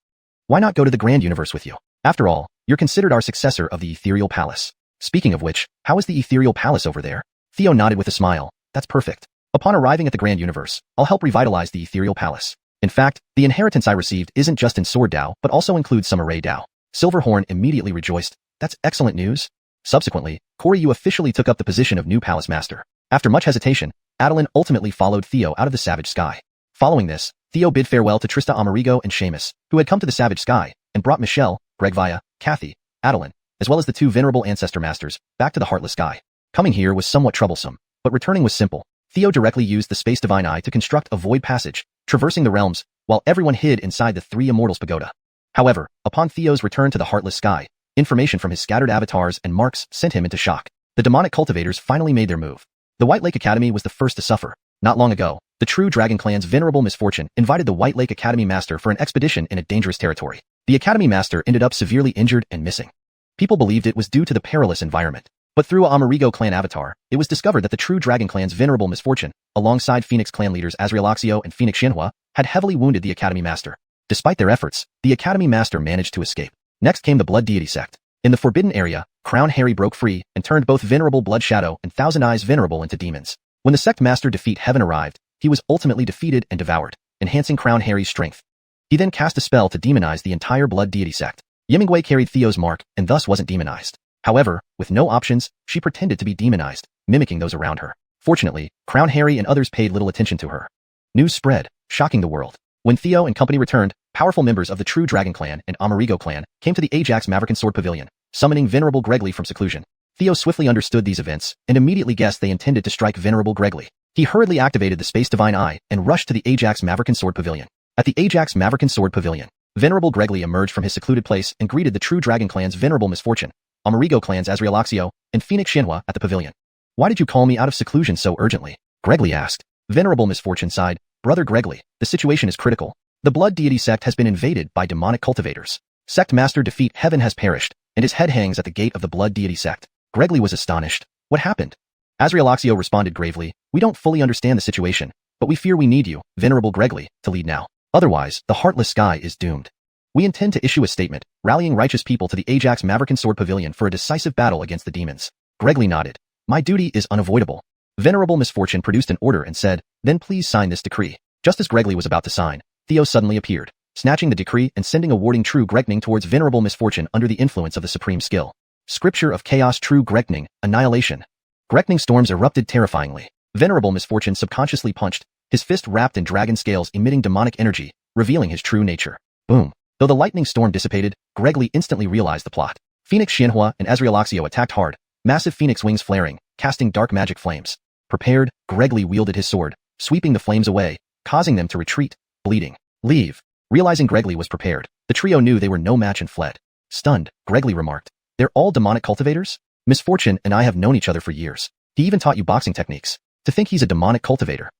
Why not go to the Grand Universe with you? After all, you're considered our successor of the Ethereal Palace. Speaking of which, how is the Ethereal Palace over there? Theo nodded with a smile. That's perfect. Upon arriving at the Grand Universe, I'll help revitalize the Ethereal Palace. In fact, the inheritance I received isn't just in Sword Dao, but also includes some Array Dao. Silverhorn immediately rejoiced. That's excellent news. Subsequently, Koryu officially took up the position of new Palace Master. After much hesitation, Adeline ultimately followed Theo out of the Savage Sky. Following this, Theo bid farewell to Trista Amerigo and Seamus, who had come to the Savage Sky, and brought Michelle, Bregvia, Kathy, Adeline, as well as the two venerable ancestor masters, back to the Heartless Sky. Coming here was somewhat troublesome, but returning was simple. Theo directly used the Space Divine Eye to construct a void passage, traversing the realms, while everyone hid inside the Three Immortals Pagoda. However, upon Theo's return to the Heartless Sky, information from his scattered avatars and marks sent him into shock. The demonic cultivators finally made their move. The White Lake Academy was the first to suffer. Not long ago, the True Dragon Clan's venerable misfortune invited the White Lake Academy Master for an expedition in a dangerous territory. The Academy Master ended up severely injured and missing. People believed it was due to the perilous environment. But through a Amerigo clan avatar, it was discovered that the True Dragon Clan's venerable misfortune, alongside Phoenix clan leaders Azrael and Phoenix Shinhua, had heavily wounded the Academy Master. Despite their efforts, the Academy Master managed to escape. Next came the Blood Deity sect. In the Forbidden Area, Crown Harry broke free and turned both Venerable Blood Shadow and Thousand Eyes Venerable into demons. When the sect master Defeat Heaven arrived, he was ultimately defeated and devoured, enhancing Crown Harry's strength. He then cast a spell to demonize the entire Blood Deity sect. Yemingwei carried Theo's mark and thus wasn't demonized. However, with no options, she pretended to be demonized, mimicking those around her. Fortunately, Crown Harry and others paid little attention to her. News spread, shocking the world. When Theo and company returned, powerful members of the True Dragon Clan and Amerigo Clan came to the Ajax Maverick Sword Pavilion, summoning Venerable Gregly from seclusion. Theo swiftly understood these events and immediately guessed they intended to strike Venerable Gregly. He hurriedly activated the Space Divine Eye and rushed to the Ajax Maverick Sword Pavilion. At the Ajax Maverick Sword Pavilion, Venerable Gregly emerged from his secluded place and greeted the True Dragon Clan's venerable misfortune, Amerigo Clan's Azrael and Phoenix Shinhua at the pavilion. Why did you call me out of seclusion so urgently? Gregly asked. Venerable Misfortune sighed. Brother Gregly, the situation is critical. The Blood Deity sect has been invaded by demonic cultivators. Sect Master Defeat Heaven has perished, and his head hangs at the gate of the Blood Deity sect. Gregly was astonished. What happened? Azrael responded gravely, we don't fully understand the situation, but we fear we need you, Venerable Gregly, to lead now. Otherwise, the Heartless Sky is doomed. We intend to issue a statement, rallying righteous people to the Ajax Maverick Sword Pavilion for a decisive battle against the demons. Gregly nodded. My duty is unavoidable. Venerable Misfortune produced an order and said, then please sign this decree. Just as Gregly was about to sign, Theo suddenly appeared, snatching the decree and sending a warding True Gregning towards Venerable Misfortune under the influence of the supreme skill. Scripture of Chaos True Gregning, Annihilation. Gregning storms erupted terrifyingly. Venerable Misfortune subconsciously punched, his fist wrapped in dragon scales emitting demonic energy, revealing his true nature. Boom. Though the lightning storm dissipated, Gregly instantly realized the plot. Phoenix Shinhua and Azrael attacked hard, massive phoenix wings flaring, casting dark magic flames. Prepared, Gregly wielded his sword, sweeping the flames away, causing them to retreat, bleeding. Leave. Realizing Gregly was prepared, the trio knew they were no match and fled. Stunned, Gregly remarked, they're all demonic cultivators? Misfortune and I have known each other for years. He even taught you boxing techniques. To think he's a demonic cultivator.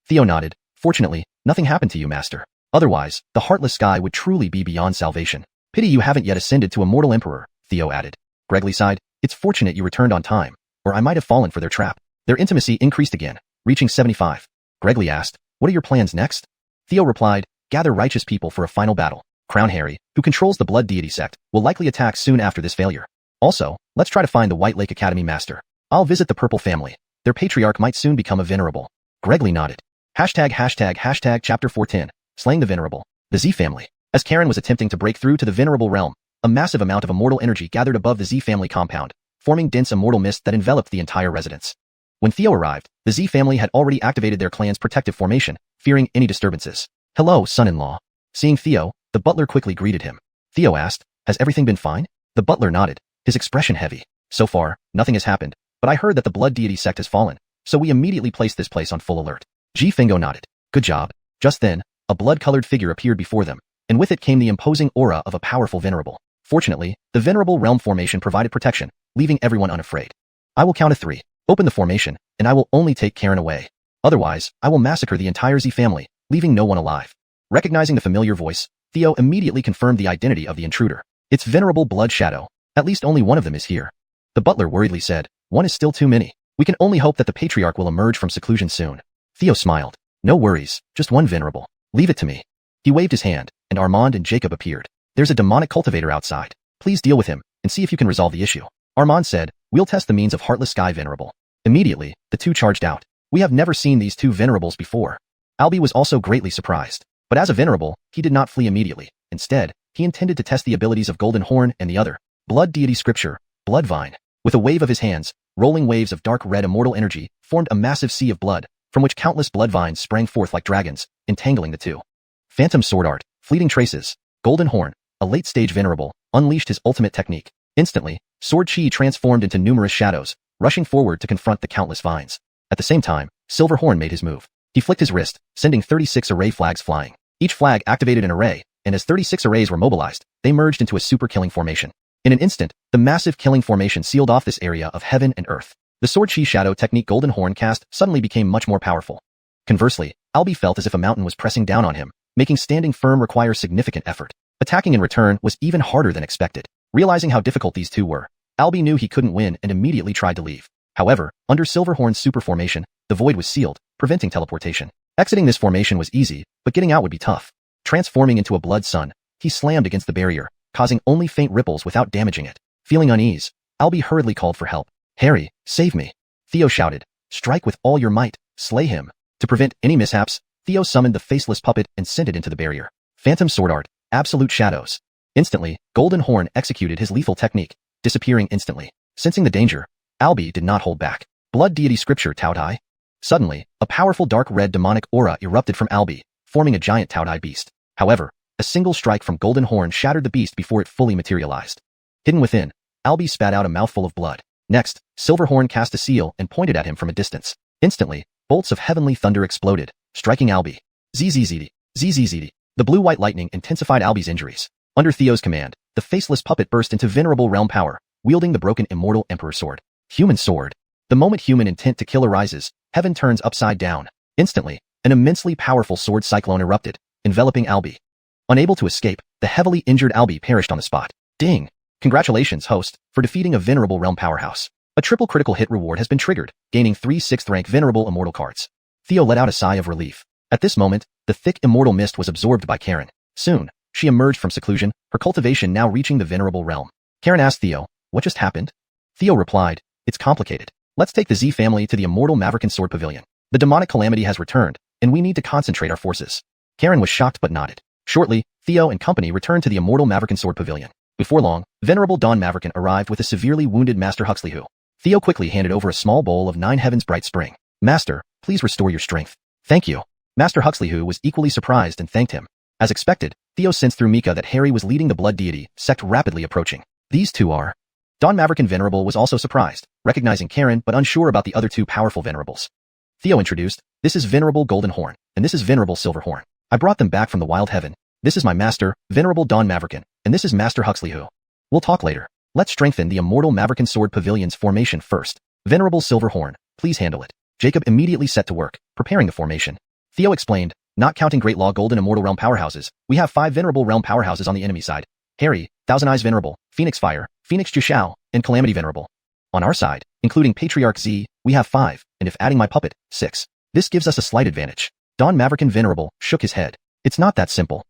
Theo nodded. Fortunately, nothing happened to you, Master. Otherwise, the Heartless Sky would truly be beyond salvation. Pity you haven't yet ascended to Immortal Emperor, Theo added. Gregly sighed. It's fortunate you returned on time, or I might have fallen for their trap. Their intimacy increased again, reaching 75. Gregly asked, what are your plans next? Theo replied, gather righteous people for a final battle. Crown Harry, who controls the Blood Deity sect, will likely attack soon after this failure. Also, let's try to find the White Lake Academy master. I'll visit the Purple family. Their patriarch might soon become a venerable. Gregley nodded. Hashtag chapter 410, slaying the venerable. The Z family. As Karen was attempting to break through to the venerable realm, a massive amount of immortal energy gathered above the Z family compound, forming dense immortal mist that enveloped the entire residence. When Theo arrived, the Z family had already activated their clan's protective formation, fearing any disturbances. Hello, son-in-law. Seeing Theo, the butler quickly greeted him. Theo asked, has everything been fine? The butler nodded, his expression heavy. So far, nothing has happened, but I heard that the Blood Deity sect has fallen, so we immediately placed this place on full alert. G. Fingo nodded. Good job. Just then, a blood-colored figure appeared before them, and with it came the imposing aura of a powerful venerable. Fortunately, the venerable realm formation provided protection, leaving everyone unafraid. I will count to 3. Open the formation, and I will only take Karen away. Otherwise, I will massacre the entire Z family, leaving no one alive. Recognizing the familiar voice, Theo immediately confirmed the identity of the intruder. It's Venerable Blood Shadow. At least only one of them is here. The butler worriedly said, one is still too many. We can only hope that the patriarch will emerge from seclusion soon. Theo smiled. No worries, just one venerable. Leave it to me. He waved his hand, and Armand and Jacob appeared. There's a demonic cultivator outside. Please deal with him, and see if you can resolve the issue. Armand said, we'll test the means of Heartless Sky Venerable. Immediately, the two charged out. We have never seen these two venerables before. Albie was also greatly surprised. But as a venerable, he did not flee immediately. Instead, he intended to test the abilities of Golden Horn and the other, Blood Deity Scripture, Bloodvine. With a wave of his hands, rolling waves of dark red immortal energy formed a massive sea of blood, from which countless blood vines sprang forth like dragons, entangling the two. Phantom Sword Art, Fleeting Traces, Golden Horn, a late-stage venerable, unleashed his ultimate technique. Instantly, Sword Chi transformed into numerous shadows, rushing forward to confront the countless vines. At the same time, Silver Horn made his move. He flicked his wrist, sending 36 array flags flying. Each flag activated an array, and as 36 arrays were mobilized, they merged into a super killing formation. In an instant, the massive killing formation sealed off this area of heaven and earth. The Sword Chi Shadow technique Golden Horn cast suddenly became much more powerful. Conversely, Albie felt as if a mountain was pressing down on him, making standing firm require significant effort. Attacking in return was even harder than expected. Realizing how difficult these two were, Albie knew he couldn't win and immediately tried to leave. However, under Silverhorn's super formation, the void was sealed, preventing teleportation. Exiting this formation was easy, but getting out would be tough. Transforming into a blood sun, he slammed against the barrier, causing only faint ripples without damaging it. Feeling unease, Albie hurriedly called for help. Harry, save me. Theo shouted. Strike with all your might, slay him. To prevent any mishaps, Theo summoned the faceless puppet and sent it into the barrier. Phantom Sword Art, Absolute Shadows. Instantly, Golden Horn executed his lethal technique, disappearing instantly. Sensing the danger, Albie did not hold back. Blood Deity Scripture Taudai. Suddenly, a powerful dark red demonic aura erupted from Albie, forming a giant Taudai beast. However, a single strike from Golden Horn shattered the beast before it fully materialized. Hidden within, Albie spat out a mouthful of blood. Next, Silverhorn cast a seal and pointed at him from a distance. Instantly, bolts of heavenly thunder exploded, striking Albie. ZZZD. The blue-white lightning intensified Albie's injuries. Under Theo's command, the faceless puppet burst into venerable realm power, wielding the broken immortal Emperor Sword. Human Sword. The moment human intent to kill arises, heaven turns upside down. Instantly, an immensely powerful sword cyclone erupted, enveloping Albie. Unable to escape, the heavily injured Albie perished on the spot. Ding! Congratulations, host, for defeating a venerable realm powerhouse. A triple critical hit reward has been triggered, gaining 3 6th-rank venerable immortal cards. Theo let out a sigh of relief. At this moment, the thick immortal mist was absorbed by Karen. Soon, she emerged from seclusion, her cultivation now reaching the venerable realm. Karen asked Theo, what just happened? Theo replied, it's complicated. Let's take the Z family to the immortal Maverican Sword Pavilion. The demonic calamity has returned, and we need to concentrate our forces. Karen was shocked but nodded. Shortly, Theo and company returned to the immortal Maverican Sword Pavilion. Before long, Venerable Dawn Maverican arrived with a severely wounded Master Huxley who. Theo quickly handed over a small bowl of 9 Heaven's Bright Spring. Master, please restore your strength. Thank you. Master Huxley who was equally surprised and thanked him. As expected, Theo sensed through Mika that Harry was leading the Blood Deity sect rapidly approaching. These two are. Dawn Maverican Venerable was also surprised, recognizing Karen but unsure about the other two powerful venerables. Theo introduced, this is Venerable Golden Horn, and this is Venerable Silver Horn. I brought them back from the wild heaven. This is my master, Venerable Dawn Maverican, and this is Master Huxley who. We'll talk later. Let's strengthen the immortal Maverican Sword Pavilion's formation first. Venerable Silver Horn, please handle it. Jacob immediately set to work, preparing the formation. Theo explained, not counting Great Law Golden Immortal Realm powerhouses, we have 5 venerable realm powerhouses on the enemy side. Harry, Thousand Eyes Venerable, Phoenix Fire, Phoenix Jushao, and Calamity Venerable. On our side, including Patriarch Z, we have 5, and if adding my puppet, 6. This gives us a slight advantage. Dawn Maverican Venerable shook his head. It's not that simple.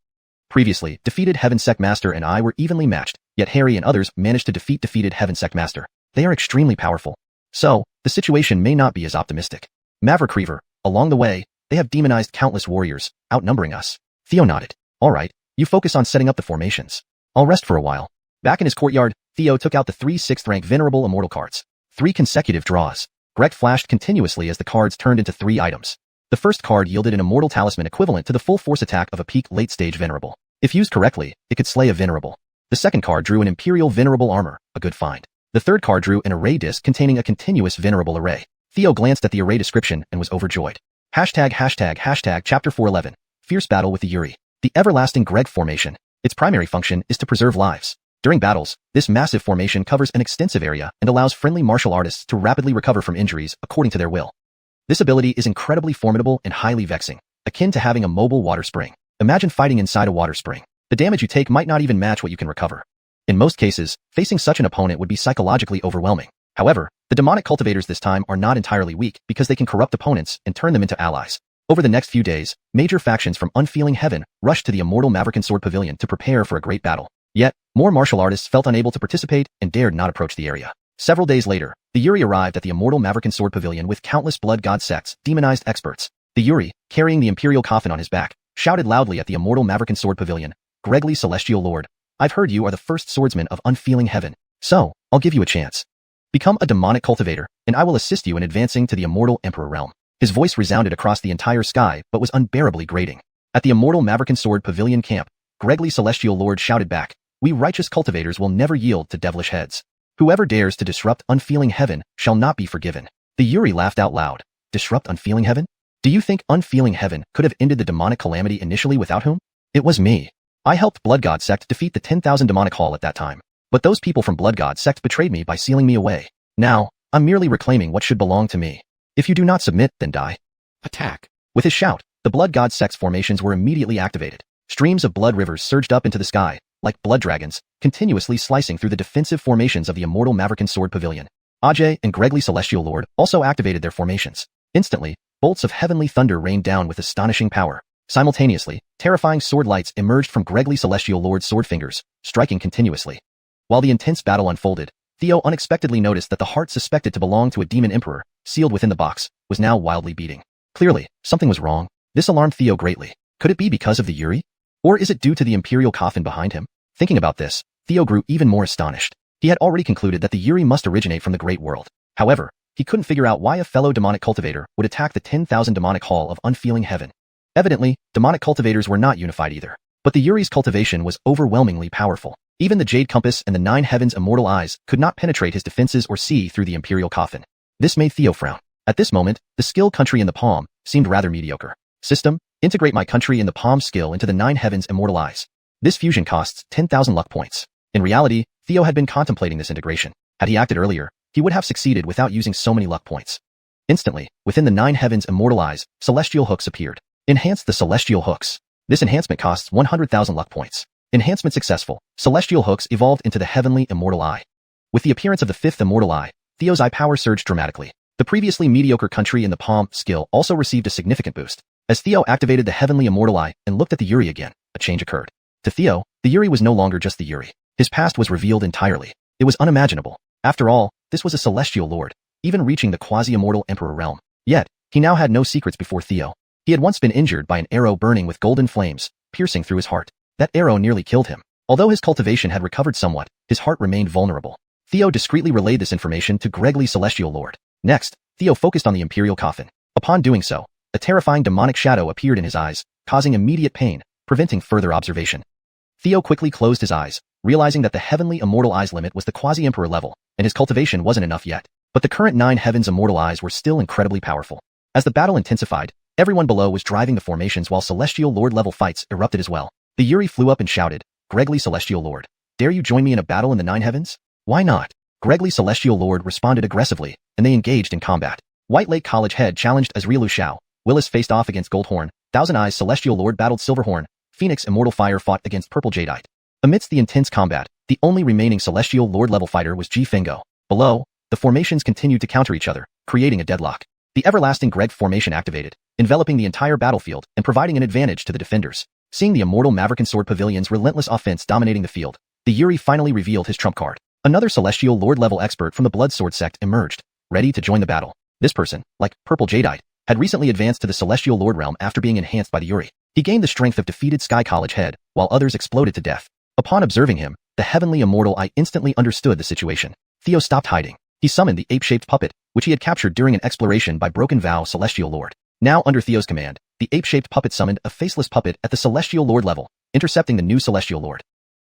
Previously, defeated Heavensect Master and I were evenly matched, yet Harry and others managed to defeat defeated Heavensect Master. They are extremely powerful. So, the situation may not be as optimistic. Maverick Reaver, along the way, they have demonized countless warriors, outnumbering us. Theo nodded. Alright, you focus on setting up the formations. I'll rest for a while. Back in his courtyard, Theo took out the 3 6th rank Venerable Immortal cards. 3 consecutive draws. Greg flashed continuously as the cards turned into 3 items. The first card yielded an Immortal Talisman equivalent to the full force attack of a peak late-stage Venerable. If used correctly, it could slay a Venerable. The second card drew an Imperial Venerable Armor, a good find. The third card drew an array disc containing a continuous Venerable array. Theo glanced at the array description and was overjoyed. Chapter 411. Fierce Battle with the Yuri. The Everlasting Greg Formation. Its primary function is to preserve lives. During battles, this massive formation covers an extensive area and allows friendly martial artists to rapidly recover from injuries according to their will. This ability is incredibly formidable and highly vexing, akin to having a mobile water spring. Imagine fighting inside a water spring. The damage you take might not even match what you can recover. In most cases, facing such an opponent would be psychologically overwhelming. However, the demonic cultivators this time are not entirely weak because they can corrupt opponents and turn them into allies. Over the next few days, major factions from Unfeeling Heaven rushed to the Immortal Maverick Sword Pavilion to prepare for a great battle. Yet, more martial artists felt unable to participate and dared not approach the area. Several days later, the Yuri arrived at the Immortal Maverick Sword Pavilion with countless blood god sects, demonized experts. The Yuri, carrying the Imperial coffin on his back, shouted loudly at the Immortal Maverick Sword Pavilion, "Gregly Celestial Lord, I've heard you are the first swordsman of Unfeeling Heaven, so I'll give you a chance. Become a demonic cultivator, and I will assist you in advancing to the Immortal Emperor realm." His voice resounded across the entire sky but was unbearably grating. At the Immortal Maverick Sword Pavilion camp, Gregly Celestial Lord shouted back, "We righteous cultivators will never yield to devilish heads. Whoever dares to disrupt Unfeeling Heaven shall not be forgiven." The Yuri laughed out loud. Disrupt Unfeeling Heaven? Do you think Unfeeling Heaven could have ended the demonic calamity initially without whom? It was me. I helped Blood God Sect defeat the 10,000 demonic hall at that time. But those people from Blood God Sect betrayed me by sealing me away. Now, I'm merely reclaiming what should belong to me. If you do not submit, then die. Attack. With his shout, the Blood God Sect's formations were immediately activated. Streams of blood rivers surged up into the sky, like blood dragons, continuously slicing through the defensive formations of the Immortal Maverick Sword Pavilion. Ajay and Gregly Celestial Lord also activated their formations. Instantly, bolts of heavenly thunder rained down with astonishing power. Simultaneously, terrifying sword lights emerged from Gregly Celestial Lord's sword fingers, striking continuously. While the intense battle unfolded, Theo unexpectedly noticed that the heart suspected to belong to a demon emperor, sealed within the box, was now wildly beating. Clearly, something was wrong. This alarmed Theo greatly. Could it be because of the Yuri? Or is it due to the Imperial coffin behind him? Thinking about this, Theo grew even more astonished. He had already concluded that the Yuri must originate from the Great World. However, he couldn't figure out why a fellow demonic cultivator would attack the 10,000 demonic hall of Unfeeling Heaven. Evidently, demonic cultivators were not unified either. But the Yuri's cultivation was overwhelmingly powerful. Even the Jade Compass and the 9 Heavens' immortal eyes could not penetrate his defenses or see through the Imperial coffin. This made Theo frown. At this moment, the skill country in the palm seemed rather mediocre. System, integrate my country in the palm skill into the 9 Heavens' immortal eyes. This fusion costs 10,000 luck points. In reality, Theo had been contemplating this integration. Had he acted earlier, he would have succeeded without using so many luck points. Instantly, within the 9 Heavens' immortal eyes, celestial hooks appeared. Enhance the celestial hooks. This enhancement costs 100,000 luck points. Enhancement successful. Celestial hooks evolved into the heavenly immortal eye. With the appearance of the 5th immortal eye, Theo's eye power surged dramatically. The previously mediocre country in the palm skill also received a significant boost. As Theo activated the heavenly immortal eye and looked at the Yuri again, a change occurred. To Theo, the Yuri was no longer just the Yuri. His past was revealed entirely. It was unimaginable. After all, this was a celestial lord, even reaching the quasi-immortal emperor realm. Yet, he now had no secrets before Theo. He had once been injured by an arrow burning with golden flames, piercing through his heart. That arrow nearly killed him. Although his cultivation had recovered somewhat, his heart remained vulnerable. Theo discreetly relayed this information to Gregly Celestial Lord. Next, Theo focused on the Imperial coffin. Upon doing so, a terrifying demonic shadow appeared in his eyes, causing immediate pain, preventing further observation. Theo quickly closed his eyes, realizing that the heavenly immortal eyes limit was the quasi-emperor level, and his cultivation wasn't enough yet. But the current 9 Heavens immortal eyes were still incredibly powerful. As the battle intensified, everyone below was driving the formations while Celestial Lord level fights erupted as well. The Yuri flew up and shouted, "Gregly Celestial Lord, dare you join me in a battle in the 9 Heavens? Why not?" Gregly Celestial Lord responded aggressively, and they engaged in combat. White Lake College Head challenged Azrielu Shao. Willis faced off against Goldhorn. Thousand Eyes Celestial Lord battled Silverhorn. Phoenix Immortal Fire fought against Purple Jadeite. Amidst the intense combat, the only remaining Celestial Lord level fighter was Ji Fingo. Below, the formations continued to counter each other, creating a deadlock. The Everlasting Greg formation activated, enveloping the entire battlefield and providing an advantage to the defenders. Seeing the immortal Maverick Sword Pavilion's relentless offense dominating the field, the Yuri finally revealed his trump card. Another Celestial Lord level expert from the Blood Sword sect emerged, ready to join the battle. This person, like Purple Jadeite, had recently advanced to the Celestial Lord realm after being enhanced by the Yuri. He gained the strength of defeated Sky College head, while others exploded to death. Upon observing him, the heavenly immortal I instantly understood the situation. Theo stopped hiding. He summoned the ape-shaped puppet, which he had captured during an exploration by Broken Vow Celestial Lord. Now under Theo's command, the ape-shaped puppet summoned a faceless puppet at the Celestial Lord level, intercepting the new Celestial Lord.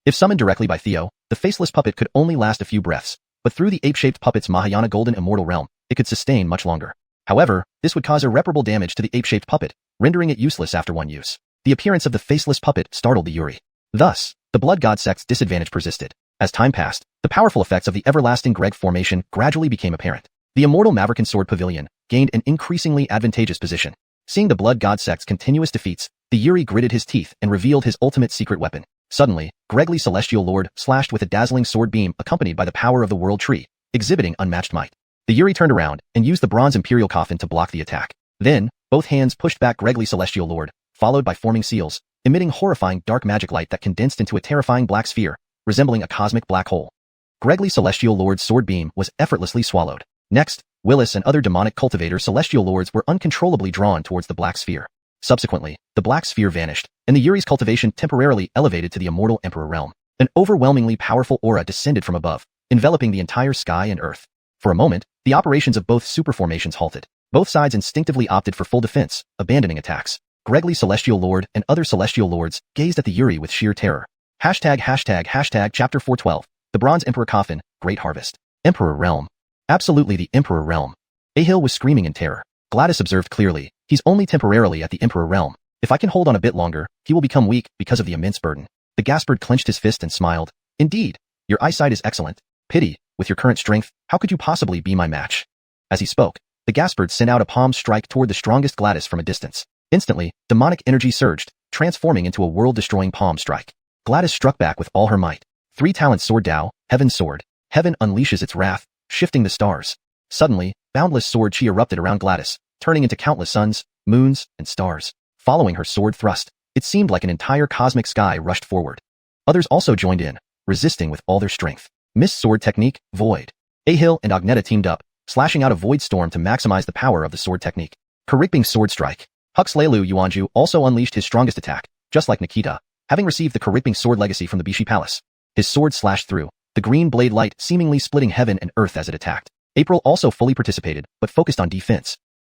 If summoned directly by Theo, the faceless puppet could only last a few breaths, but through the ape-shaped puppet's Mahayana Golden Immortal Realm, it could sustain much longer. However, this would cause irreparable damage to the ape-shaped puppet, rendering it useless after one use. The appearance of the faceless puppet startled the Yuri. Thus, the Blood God sect's disadvantage persisted. As time passed, the powerful effects of the everlasting Greg formation gradually became apparent. The immortal Maverick Sword Pavilion gained an increasingly advantageous position. Seeing the Blood God sect's continuous defeats, the Yuri gritted his teeth and revealed his ultimate secret weapon. Suddenly, Gregly Celestial Lord slashed with a dazzling sword beam accompanied by the power of the World Tree, exhibiting unmatched might. The Yuri turned around and used the Bronze Imperial Coffin to block the attack. Then, both hands pushed back Gregly Celestial Lord, followed by forming seals, emitting horrifying dark magic light that condensed into a terrifying black sphere, resembling a cosmic black hole. Gregly Celestial Lord's sword beam was effortlessly swallowed. Next, Willis and other demonic cultivator Celestial Lords were uncontrollably drawn towards the black sphere. Subsequently, the black sphere vanished, and the Yuri's cultivation temporarily elevated to the immortal Emperor realm. An overwhelmingly powerful aura descended from above, enveloping the entire sky and earth. For a moment, the operations of both superformations halted. Both sides instinctively opted for full defense, abandoning attacks. Gregly Celestial Lord and other Celestial Lords gazed at the Yuri with sheer terror. Chapter 412. The Bronze Emperor Coffin, Great Harvest. Emperor Realm. Absolutely the Emperor Realm. Ahil was screaming in terror. Gladys observed clearly, he's only temporarily at the Emperor Realm. If I can hold on a bit longer, he will become weak because of the immense burden. The Gaspard clenched his fist and smiled. Indeed, your eyesight is excellent. Pity, with your current strength, how could you possibly be my match? As he spoke, the Gaspard sent out a palm strike toward the strongest Gladys from a distance. Instantly, demonic energy surged, transforming into a world-destroying palm strike. Gladys struck back with all her might. Three-talent sword Dao, Heaven's Sword. Heaven unleashes its wrath, shifting the stars. Suddenly, boundless sword chi erupted around Gladys, turning into countless suns, moons, and stars. Following her sword thrust, it seemed like an entire cosmic sky rushed forward. Others also joined in, resisting with all their strength. Mist Sword Technique, Void. Ahil and Agneta teamed up, slashing out a void storm to maximize the power of the sword technique. Karikbing Sword Strike. Huxlelu Yuanju also unleashed his strongest attack, just like Nikita, having received the Karikbing sword legacy from the Bishi Palace. His sword slashed through, the green blade light seemingly splitting heaven and earth as it attacked. April also fully participated, but focused on defense.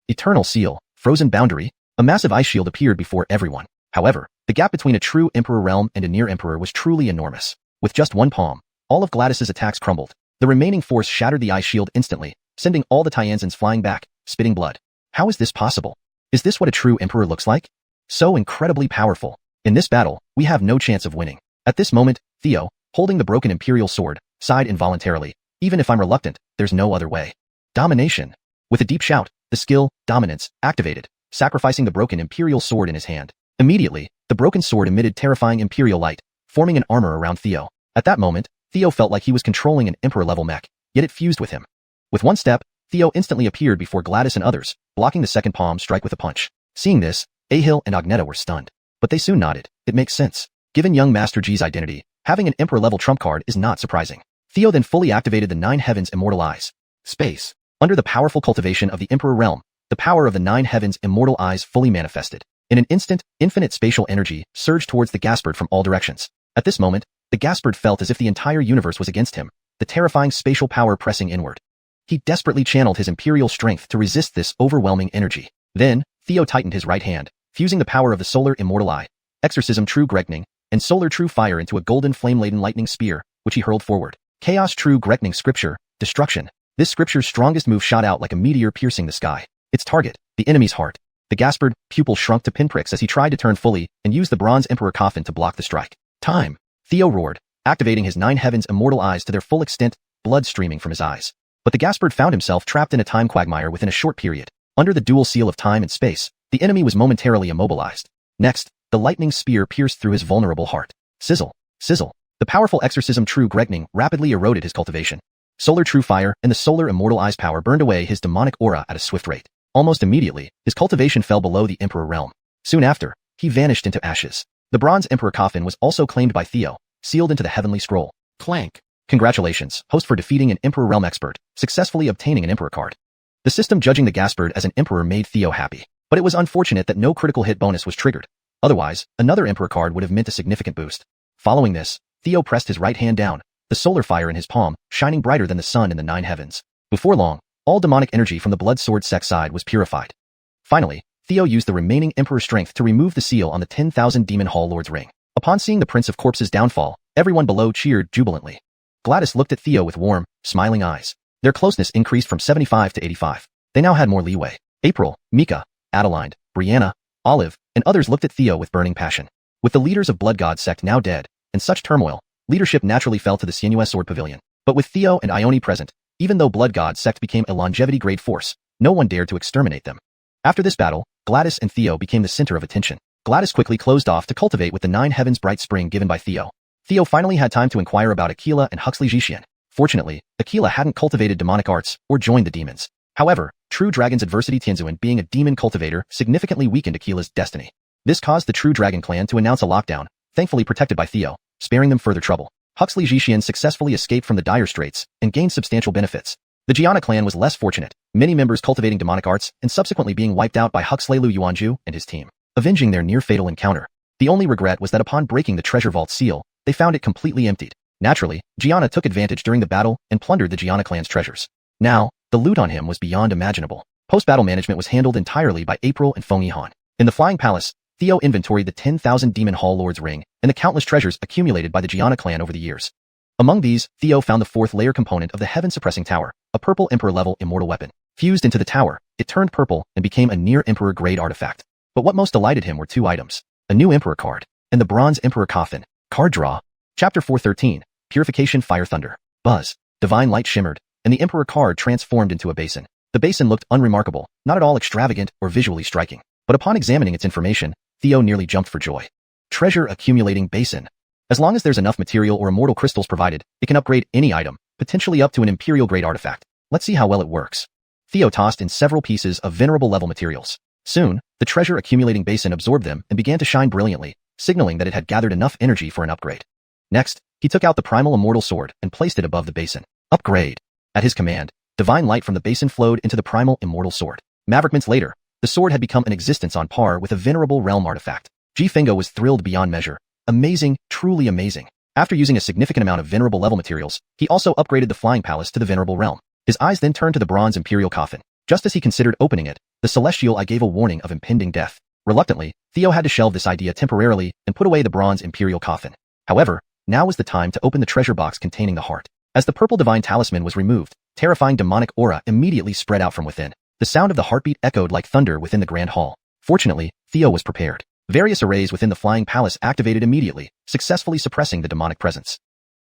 Eternal Seal, Frozen Boundary. A massive ice shield appeared before everyone. However, the gap between a true Emperor realm and a near Emperor was truly enormous. With just one palm, all of Gladys's attacks crumbled. The remaining force shattered the ice shield instantly, sending all the Tianzans flying back, spitting blood. How is this possible? Is this what a true Emperor looks like? So incredibly powerful. In this battle, we have no chance of winning. At this moment, Theo, holding the broken Imperial sword, sighed involuntarily. Even if I'm reluctant, there's no other way. Domination. With a deep shout, the skill, Dominance, activated, sacrificing the broken Imperial sword in his hand. Immediately, the broken sword emitted terrifying Imperial light, forming an armor around Theo. At that moment, Theo felt like he was controlling an Emperor-level mech, yet it fused with him. With one step, Theo instantly appeared before Gladys and others, blocking the second palm strike with a punch. Seeing this, Ahil and Agneta were stunned. But they soon nodded. It makes sense. Given young Master G's identity, having an Emperor-level trump card is not surprising. Theo then fully activated the Nine Heavens Immortal Eyes. Space. Under the powerful cultivation of the Emperor realm, the power of the Nine Heavens Immortal Eyes fully manifested. In an instant, infinite spatial energy surged towards the Gaspard from all directions. At this moment, the Gaspard felt as if the entire universe was against him, the terrifying spatial power pressing inward. He desperately channeled his imperial strength to resist this overwhelming energy. Then, Theo tightened his right hand, fusing the power of the Solar Immortal Eye, Exorcism True Gregning, and Solar True Fire into a golden flame-laden lightning spear, which he hurled forward. Chaos True Gregning Scripture, Destruction. This scripture's strongest move shot out like a meteor piercing the sky. Its target, the enemy's heart. The Gaspard pupil shrunk to pinpricks as he tried to turn fully and use the Bronze Emperor Coffin to block the strike. Time. Theo roared, activating his Nine Heavens Immortal Eyes to their full extent, blood streaming from his eyes. But the Gaspard found himself trapped in a time quagmire within a short period. Under the dual seal of time and space, the enemy was momentarily immobilized. Next, the lightning spear pierced through his vulnerable heart. Sizzle. Sizzle. The powerful Exorcism True Gregning rapidly eroded his cultivation. Solar True Fire and the Solar Immortal Eyes power burned away his demonic aura at a swift rate. Almost immediately, his cultivation fell below the Emperor realm. Soon after, he vanished into ashes. The Bronze Emperor coffin was also claimed by Theo, sealed into the heavenly scroll. Clank. Congratulations, host, for defeating an Emperor Realm expert, successfully obtaining an Emperor card. The system judging the Gaspard as an Emperor made Theo happy, but it was unfortunate that no critical hit bonus was triggered. Otherwise, another Emperor card would have meant a significant boost. Following this, Theo pressed his right hand down, the solar fire in his palm, shining brighter than the sun in the 9 heavens. Before long, all demonic energy from the Blood Sword sect side was purified. Finally, Theo used the remaining Emperor strength to remove the seal on the 10,000 Demon Hall Lord's ring. Upon seeing the Prince of Corpses' downfall, everyone below cheered jubilantly. Gladys looked at Theo with warm, smiling eyes. Their closeness increased from 75 to 85. They now had more leeway. April, Mika, Adeline, Brianna, Olive, and others looked at Theo with burning passion. With the leaders of Blood God sect now dead, and such turmoil, leadership naturally fell to the Sinuous Sword Pavilion. But with Theo and Ione present, even though Blood God sect became a longevity grade force, no one dared to exterminate them. After this battle, Gladys and Theo became the center of attention. Gladys quickly closed off to cultivate with the 9 heavens bright spring given by Theo. Theo finally had time to inquire about Aquila and Huxley Jishian. Fortunately, Aquila hadn't cultivated demonic arts or joined the demons. However, True Dragon's adversity Tianzuan being a demon cultivator significantly weakened Aquila's destiny. This caused the True Dragon clan to announce a lockdown, thankfully protected by Theo, sparing them further trouble. Huxley Jishian successfully escaped from the dire straits and gained substantial benefits. The Gianna clan was less fortunate, many members cultivating demonic arts and subsequently being wiped out by Huxley Lu Yuanju and his team, avenging their near-fatal encounter. The only regret was that upon breaking the treasure vault seal, they found it completely emptied. Naturally, Gianna took advantage during the battle and plundered the Gianna clan's treasures. Now, the loot on him was beyond imaginable. Post-battle management was handled entirely by April and Feng Yihan. In the Flying Palace, Theo inventoried the 10,000 Demon Hall Lord's ring and the countless treasures accumulated by the Gianna clan over the years. Among these, Theo found the 4th layer component of the Heaven-Suppressing Tower, a purple Emperor-level immortal weapon. Fused into the tower, it turned purple and became a near-Emperor-grade artifact. But what most delighted him were 2 items: a new Emperor card and the Bronze Emperor coffin. Card draw. Chapter 413, Purification Fire Thunder. Buzz. Divine light shimmered, and the Emperor card transformed into a basin. The basin looked unremarkable, not at all extravagant or visually striking. But upon examining its information, Theo nearly jumped for joy. Treasure Accumulating Basin. As long as there's enough material or immortal crystals provided, it can upgrade any item, potentially up to an Imperial-grade artifact. Let's see how well it works. Theo tossed in several pieces of venerable-level materials. Soon, the Treasure Accumulating Basin absorbed them and began to shine brilliantly, signaling that it had gathered enough energy for an upgrade. Next, he took out the Primal Immortal Sword and placed it above the basin. Upgrade. At his command, divine light from the basin flowed into the Primal Immortal Sword. Maverick minutes later, the sword had become an existence on par with a venerable realm artifact. Ji Fengo was thrilled beyond measure. Amazing, truly amazing. After using a significant amount of venerable level materials, he also upgraded the Flying Palace to the venerable realm. His eyes then turned to the bronze Imperial coffin. Just as he considered opening it, the Celestial Eye gave a warning of impending death. Reluctantly, Theo had to shelve this idea temporarily and put away the bronze Imperial coffin. However, now was the time to open the treasure box containing the heart. As the purple divine talisman was removed, terrifying demonic aura immediately spread out from within. The sound of the heartbeat echoed like thunder within the grand hall. Fortunately, Theo was prepared. Various arrays within the Flying Palace activated immediately, successfully suppressing the demonic presence.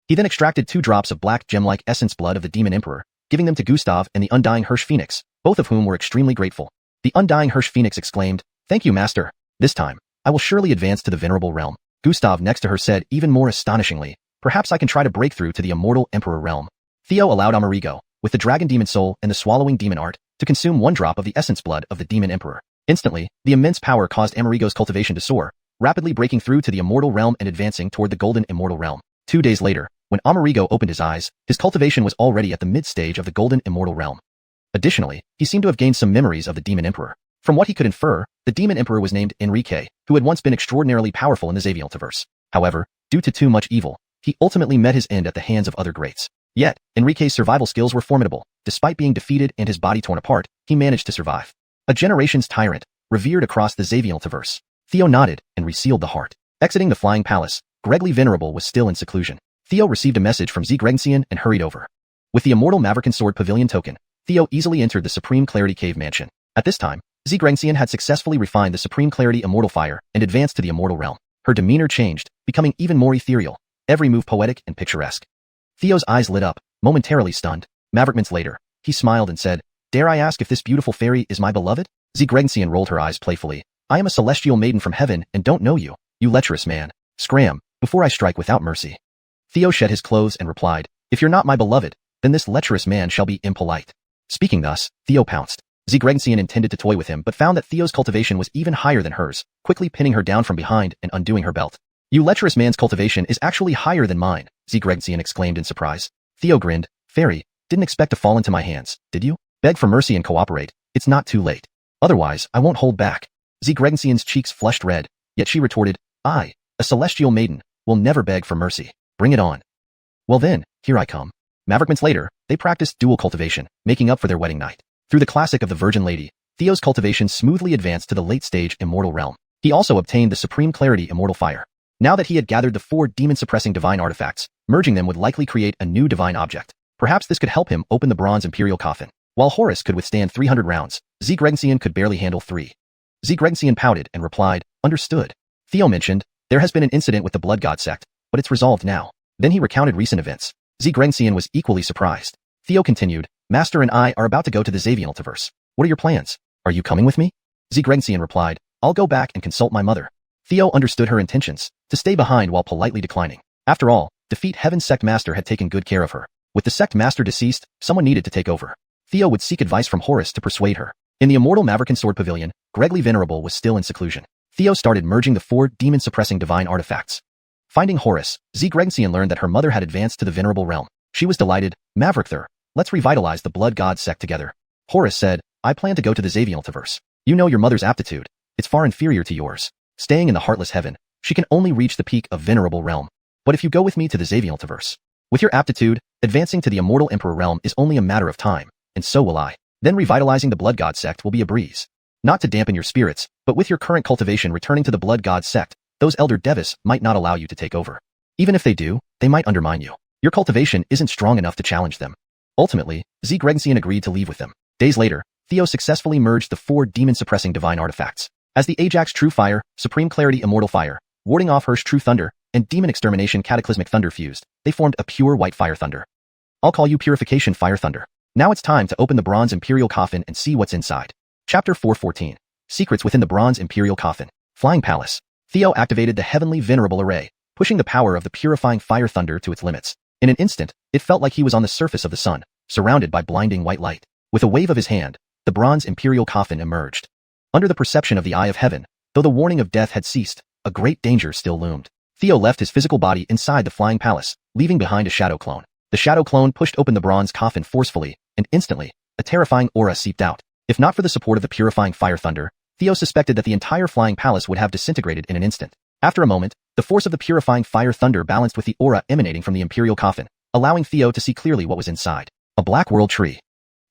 He then extracted 2 drops of black gem-like essence blood of the Demon Emperor, giving them to Gustav and the Undying Hirsch Phoenix, both of whom were extremely grateful. The Undying Hirsch Phoenix exclaimed, "Thank you, Master. This time, I will surely advance to the venerable realm." Gustav next to her said even more astonishingly, "Perhaps I can try to break through to the immortal Emperor realm." Theo allowed Amerigo, with the Dragon Demon Soul and the Swallowing Demon Art, to consume 1 drop of the essence blood of the Demon Emperor. Instantly, the immense power caused Amerigo's cultivation to soar, rapidly breaking through to the immortal realm and advancing toward the golden immortal realm. 2 days later, when Amerigo opened his eyes, his cultivation was already at the mid-stage of the golden immortal realm. Additionally, he seemed to have gained some memories of the Demon Emperor. From what he could infer, the Demon Emperor was named Enrique, who had once been extraordinarily powerful in the Xavier-Multiverse. However, due to too much evil, he ultimately met his end at the hands of other greats. Yet, Enrique's survival skills were formidable. Despite being defeated and his body torn apart, he managed to survive. A generation's tyrant, revered across the Xavier-Multiverse. Theo nodded and resealed the heart. Exiting the Flying Palace, Gregly Venerable was still in seclusion. Theo received a message from Zgregensian and hurried over. With the Immortal Maverick Sword Pavilion token, Theo easily entered the Supreme Clarity Cave Mansion. At this time, Zgregensian had successfully refined the Supreme Clarity Immortal Fire and advanced to the Immortal Realm. Her demeanor changed, becoming even more ethereal, every move poetic and picturesque. Theo's eyes lit up, momentarily stunned. Maverick minutes later, he smiled and said, "Dare I ask if this beautiful fairy is my beloved?" Zgregensian rolled her eyes playfully. "I am a celestial maiden from heaven and don't know you, you lecherous man. Scram, before I strike without mercy." Theo shed his clothes and replied, "If you're not my beloved, then this lecherous man shall be impolite." Speaking thus, Theo pounced. Zigregnsian intended to toy with him but found that Theo's cultivation was even higher than hers, quickly pinning her down from behind and undoing her belt. You lecherous man's cultivation is actually higher than mine, Zigregnsian exclaimed in surprise. Theo grinned. Fairy, didn't expect to fall into my hands, did you? Beg for mercy and cooperate, it's not too late. Otherwise, I won't hold back. Zigregnsian's cheeks flushed red, yet she retorted, I, a celestial maiden, will never beg for mercy. Bring it on. Well then, here I come. Maverick months later, they practiced dual cultivation, making up for their wedding night. Through the classic of the Virgin Lady, Theo's cultivation smoothly advanced to the late-stage immortal realm. He also obtained the Supreme Clarity Immortal Fire. Now that he had gathered the 4 demon-suppressing divine artifacts, merging them would likely create a new divine object. Perhaps this could help him open the bronze imperial coffin. While Horus could withstand 300 rounds, Zigregnsian could barely handle 3. Zigregnsian pouted and replied, understood. Theo mentioned, there has been an incident with the Blood God sect, but it's resolved now. Then he recounted recent events. Zigregnsian was equally surprised. Theo continued, Master and I are about to go to the Xavianultiverse. What are your plans? Are you coming with me? Zigregnsian replied, I'll go back and consult my mother. Theo understood her intentions, to stay behind while politely declining. After all, Defeat Heaven's sect master had taken good care of her. With the sect master deceased, someone needed to take over. Theo would seek advice from Horus to persuade her. In the immortal Maverick Sword Pavilion, Gregly Venerable was still in seclusion. Theo started merging the 4 demon-suppressing divine artifacts. Finding Horus, Zigregnsian learned that her mother had advanced to the Venerable Realm. She was delighted. Maverick, let's revitalize the Blood God sect together. Horus said, I plan to go to the Xavianultiverse. You know your mother's aptitude. It's far inferior to yours. Staying in the Heartless Heaven, she can only reach the peak of Venerable Realm. But if you go with me to the Xavianultiverse, with your aptitude, advancing to the Immortal Emperor Realm is only a matter of time, and so will I. Then revitalizing the Blood God sect will be a breeze. Not to dampen your spirits, but with your current cultivation returning to the Blood God sect, those Elder Devis might not allow you to take over. Even if they do, they might undermine you. Your cultivation isn't strong enough to challenge them. Ultimately, Zigregnsian agreed to leave with them. Days later, Theo successfully merged the 4 demon-suppressing divine artifacts. As the Ajax True Fire, Supreme Clarity Immortal Fire, warding off Hirsch True Thunder, and Demon Extermination Cataclysmic Thunder fused, they formed a pure white fire thunder. I'll call you Purification Fire Thunder. Now it's time to open the Bronze Imperial Coffin and see what's inside. Chapter 414. Secrets within the Bronze Imperial Coffin. Flying Palace. Theo activated the Heavenly Venerable Array, pushing the power of the Purifying Fire Thunder to its limits. In an instant, it felt like he was on the surface of the sun, surrounded by blinding white light. With a wave of his hand, the Bronze Imperial Coffin emerged. Under the perception of the Eye of Heaven, though the warning of death had ceased, a great danger still loomed. Theo left his physical body inside the Flying Palace, leaving behind a shadow clone. The shadow clone pushed open the bronze coffin forcefully, and instantly, a terrifying aura seeped out. If not for the support of the Purifying Fire Thunder, Theo suspected that the entire Flying Palace would have disintegrated in an instant. After a moment, the force of the Purifying Fire Thunder balanced with the aura emanating from the Imperial Coffin, allowing Theo to see clearly what was inside. A black world tree.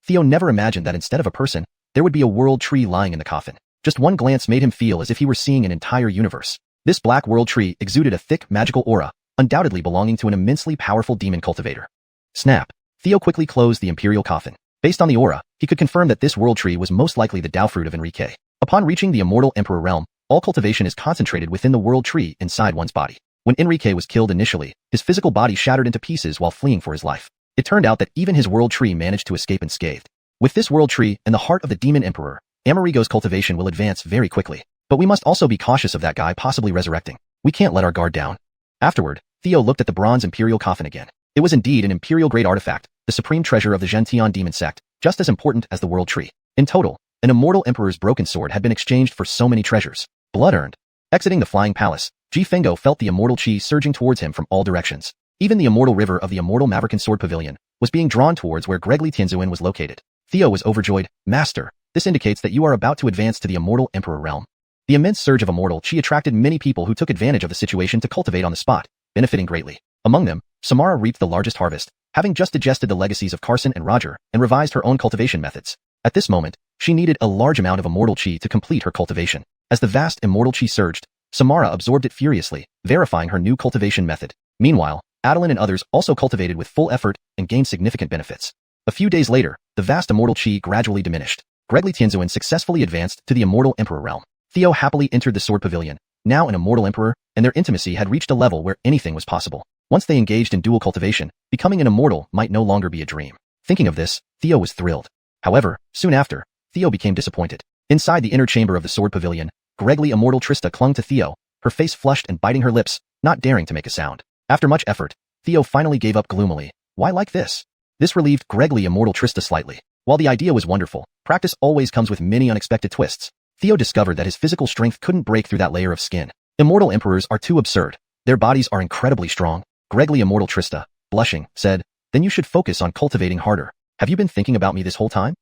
Theo never imagined that instead of a person, there would be a world tree lying in the coffin. Just one glance made him feel as if he were seeing an entire universe. This black world tree exuded a thick magical aura, undoubtedly belonging to an immensely powerful demon cultivator. Snap. Theo quickly closed the Imperial Coffin. Based on the aura, he could confirm that this world tree was most likely the Dao fruit of Enrique. Upon reaching the Immortal Emperor realm, all cultivation is concentrated within the world tree inside one's body. When Enrique was killed initially, his physical body shattered into pieces while fleeing for his life. It turned out that even his world tree managed to escape unscathed. With this world tree in the heart of the demon emperor, Amerigo's cultivation will advance very quickly. But we must also be cautious of that guy possibly resurrecting. We can't let our guard down. Afterward, Theo looked at the bronze Imperial Coffin again. It was indeed an Imperial-grade artifact, the supreme treasure of the Gentian demon sect, just as important as the world tree. In total, an immortal emperor's broken sword had been exchanged for so many treasures. Blood earned. Exiting the flying palace, Ji Fengo felt the immortal chi surging towards him from all directions. Even the immortal river of the immortal Maverick Sword Pavilion was being drawn towards where Gregly Tianzuin was located. Theo was overjoyed. Master, this indicates that you are about to advance to the immortal emperor realm. The immense surge of immortal chi attracted many people who took advantage of the situation to cultivate on the spot, benefiting greatly. Among them, Samara reaped the largest harvest, having just digested the legacies of Carson and Roger and revised her own cultivation methods. At this moment, she needed a large amount of immortal chi to complete her cultivation. As the vast immortal chi surged, Samara absorbed it furiously, verifying her new cultivation method. Meanwhile, Adeline and others also cultivated with full effort and gained significant benefits. A few days later, the vast immortal chi gradually diminished. Gregly Tianzuin successfully advanced to the immortal emperor realm. Theo happily entered the sword pavilion, now an immortal emperor, and their intimacy had reached a level where anything was possible. Once they engaged in dual cultivation, becoming an immortal might no longer be a dream. Thinking of this, Theo was thrilled. However, soon after, Theo became disappointed. Inside the inner chamber of the sword pavilion, Gregly Immortal Trista clung to Theo, her face flushed and biting her lips, not daring to make a sound. After much effort, Theo finally gave up gloomily. Why like this? This relieved Gregly Immortal Trista slightly. While the idea was wonderful, practice always comes with many unexpected twists. Theo discovered that his physical strength couldn't break through that layer of skin. Immortal emperors are too absurd. Their bodies are incredibly strong. Gregly Immortal Trista, blushing, said, "Then you should focus on cultivating harder. Have you been thinking about me this whole time?"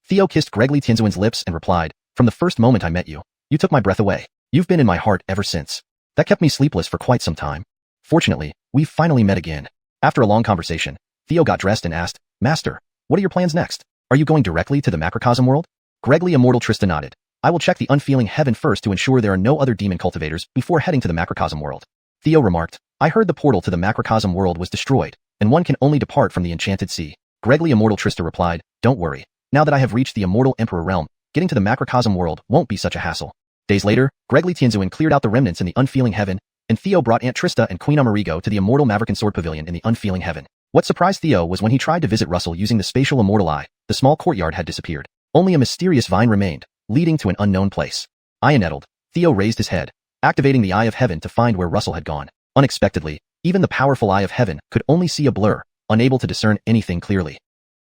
Theo kissed Gregly Tianzuan's lips and replied, "From the first moment I met you, you took my breath away. You've been in my heart ever since. That kept me sleepless for quite some time. Fortunately, we've finally met again." After a long conversation, Theo got dressed and asked, "Master, what are your plans next? Are you going directly to the macrocosm world?" Gregly Immortal Trista nodded. "I will check the unfeeling heaven first to ensure there are no other demon cultivators before heading to the macrocosm world." Theo remarked, "I heard the portal to the macrocosm world was destroyed, and one can only depart from the enchanted sea." Gregly Immortal Trista replied, "Don't worry. Now that I have reached the Immortal Emperor realm, getting to the macrocosm world won't be such a hassle." Days later, Gregly Tianzuan cleared out the remnants in the unfeeling heaven, and Theo brought Aunt Trista and Queen Amerigo to the Immortal Maverick and Sword Pavilion in the unfeeling heaven. What surprised Theo was when he tried to visit Russell using the spatial immortal eye, the small courtyard had disappeared. Only a mysterious vine remained, leading to an unknown place. Eye-nettled, Theo raised his head, activating the Eye of Heaven to find where Russell had gone. Unexpectedly, even the powerful Eye of Heaven could only see a blur, unable to discern anything clearly.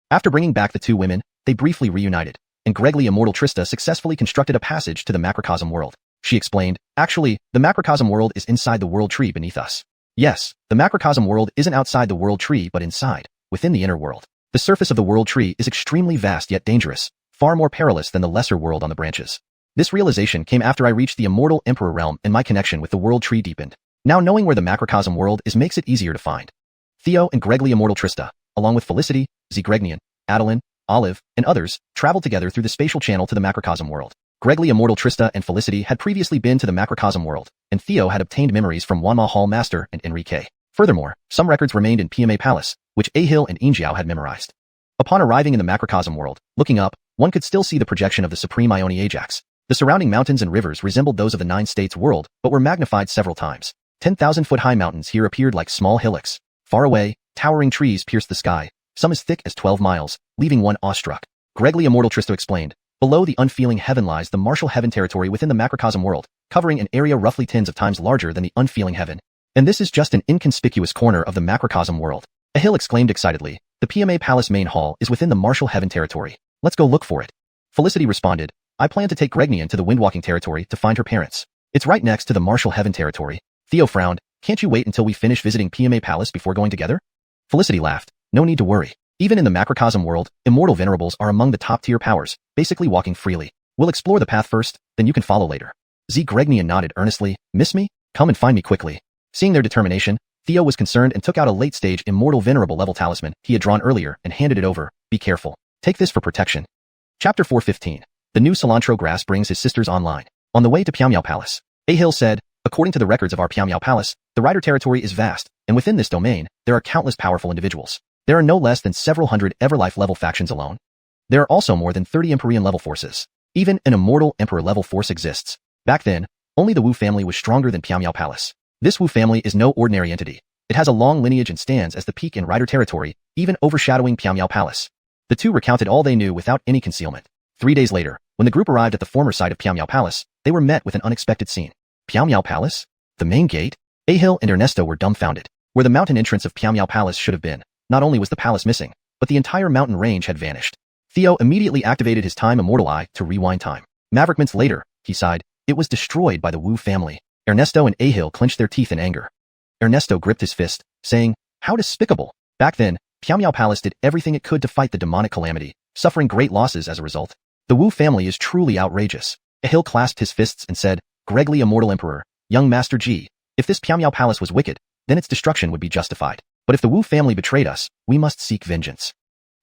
After bringing back the two women, they briefly reunited, and Gregly Immortal Trista successfully constructed a passage to the macrocosm world. She explained, "Actually, the macrocosm world is inside the world tree beneath us." Yes, the macrocosm world isn't outside the world tree but inside, within the inner world. The surface of the world tree is extremely vast yet dangerous, far more perilous than the lesser world on the branches. This realization came after I reached the Immortal Emperor realm and my connection with the world tree deepened. Now knowing where the macrocosm world is makes it easier to find. Theo and Gregly Immortal Trista, along with Felicity, Zegregnian, Adeline, Olive, and others, traveled together through the spatial channel to the macrocosm world. Gregly Immortal Trista and Felicity had previously been to the macrocosm world, and Theo had obtained memories from Wanma Hall Master and Enrique. Furthermore, some records remained in PMA Palace, which Ahil and Injiao had memorized. Upon arriving in the macrocosm world, looking up, one could still see the projection of the Supreme Ioni Ajax. The surrounding mountains and rivers resembled those of the Nine States world, but were magnified several times. 10,000-foot-high mountains here appeared like small hillocks. Far away, towering trees pierced the sky, some as thick as 12 miles, leaving one awestruck. Gregly Immortal Trista explained, "Below the unfeeling heaven lies the martial heaven territory within the macrocosm world, covering an area roughly tens of times larger than the unfeeling heaven. And this is just an inconspicuous corner of the macrocosm world." Ahil exclaimed excitedly, "The PMA Palace main hall is within the martial heaven territory. Let's go look for it." Felicity responded, "I plan to take Gregnian to the Windwalking territory to find her parents. It's right next to the martial heaven territory." Theo frowned, "Can't you wait until we finish visiting PMA Palace before going together?" Felicity laughed, "No need to worry. Even in the macrocosm world, immortal venerables are among the top-tier powers, basically walking freely. We'll explore the path first, then you can follow later." Zegregnian nodded earnestly, "Miss me? Come and find me quickly." Seeing their determination, Theo was concerned and took out a late-stage immortal venerable level talisman he had drawn earlier and handed it over. "Be careful. Take this for protection." Chapter 415. The new cilantro grass brings his sisters online. On the way to Piamiao Palace, Ahil said, "According to the records of our Piamiao Palace, the Rider territory is vast, and within this domain, there are countless powerful individuals. There are no less than several hundred Everlife-level factions alone. There are also more than 30 Empyrean-level forces. Even an immortal Emperor-level force exists. Back then, only the Wu family was stronger than Piamiao Palace. This Wu family is no ordinary entity. It has a long lineage and stands as the peak in Rider territory, even overshadowing Piamiao Palace." The two recounted all they knew without any concealment. 3 days later, when the group arrived at the former site of Piamiao Palace, they were met with an unexpected scene. Piamiao Palace? The main gate? Ahil and Ernesto were dumbfounded. Where the mountain entrance of Piamiao Palace should have been, not only was the palace missing, but the entire mountain range had vanished. Theo immediately activated his Time Immortal Eye to rewind time. Maverick minutes later, he sighed, "It was destroyed by the Wu family." Ernesto and Ahil clenched their teeth in anger. Ernesto gripped his fist, saying, "How despicable." Back then, Piamiao Palace did everything it could to fight the demonic calamity, suffering great losses as a result. The Wu family is truly outrageous. Ahil clasped his fists and said, "Gregly Immortal Emperor, young Master G, if this Piamiao Palace was wicked, then its destruction would be justified. But if the Wu family betrayed us, we must seek vengeance.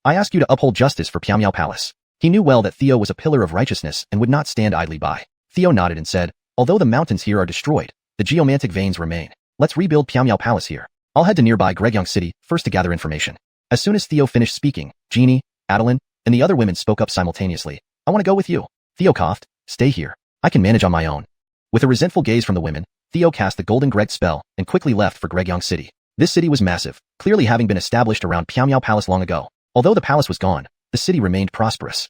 I ask you to uphold justice for Piamiao Palace." He knew well that Theo was a pillar of righteousness and would not stand idly by. Theo nodded and said, "Although the mountains here are destroyed, the geomantic veins remain. Let's rebuild Piamiao Palace here. I'll head to nearby Gregyong City first to gather information." As soon as Theo finished speaking, Jeannie, Adeline, and the other women spoke up simultaneously. "I want to go with you." Theo coughed, "Stay here. I can manage on my own." With a resentful gaze from the women, Theo cast the Golden Greg spell and quickly left for Gregyong City. This city was massive, clearly having been established around Piamiao Palace long ago. Although the palace was gone, the city remained prosperous.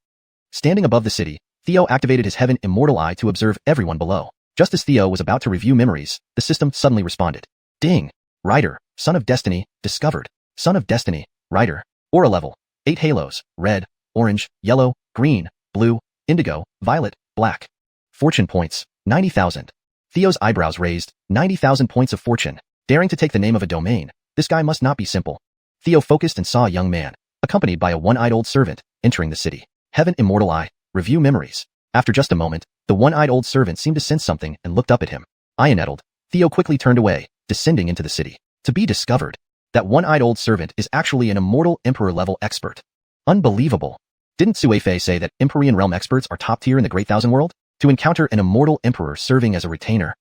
Standing above the city, Theo activated his Heaven Immortal Eye to observe everyone below. Just as Theo was about to review memories, the system suddenly responded. "Ding! Rider, Son of Destiny, discovered. Son of Destiny, Rider, Aura level, 8 halos, red, orange, yellow, green, blue, indigo, violet, black. Fortune points, 90,000. Theo's eyebrows raised, 90,000 points of fortune. Daring to take the name of a domain, this guy must not be simple. Theo focused and saw a young man, accompanied by a one-eyed old servant, entering the city. Heaven immortal eye, review memories. After just a moment, the one-eyed old servant seemed to sense something and looked up at him. Eye nettled, Theo quickly turned away, descending into the city. To be discovered. That one-eyed old servant is actually an immortal emperor-level expert. Unbelievable. Didn't Suefei say that Empyrean realm experts are top tier in the Great Thousand World? To encounter an immortal emperor serving as a retainer.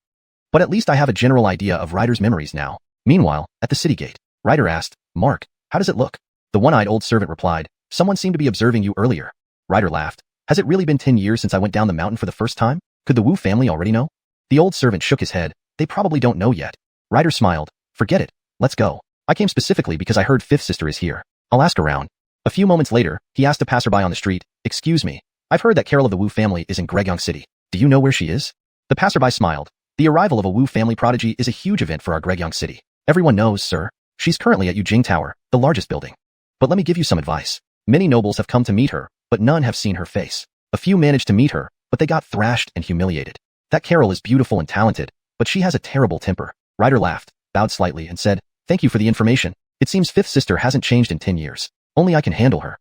But at least I have a general idea of Ryder's memories now. Meanwhile, at the city gate, Ryder asked, Mark, how does it look? The one-eyed old servant replied, someone seemed to be observing you earlier. Ryder laughed. Has it really been 10 years since I went down the mountain for the first time? Could the Wu family already know? The old servant shook his head. They probably don't know yet. Ryder smiled. Forget it. Let's go. I came specifically because I heard fifth sister is here. I'll ask around. A few moments later, he asked a passerby on the street, excuse me, I've heard that Carol of the Wu family is in Gregyeong City. Do you know where she is? The passerby smiled. The arrival of a Wu family prodigy is a huge event for our Gregyeong City. Everyone knows, sir. She's currently at Yujing Tower, the largest building. But let me give you some advice. Many nobles have come to meet her, but none have seen her face. A few managed to meet her, but they got thrashed and humiliated. That Carol is beautiful and talented, but she has a terrible temper. Ryder laughed, bowed slightly and said, thank you for the information. It seems fifth sister hasn't changed in 10 years. Only I can handle her.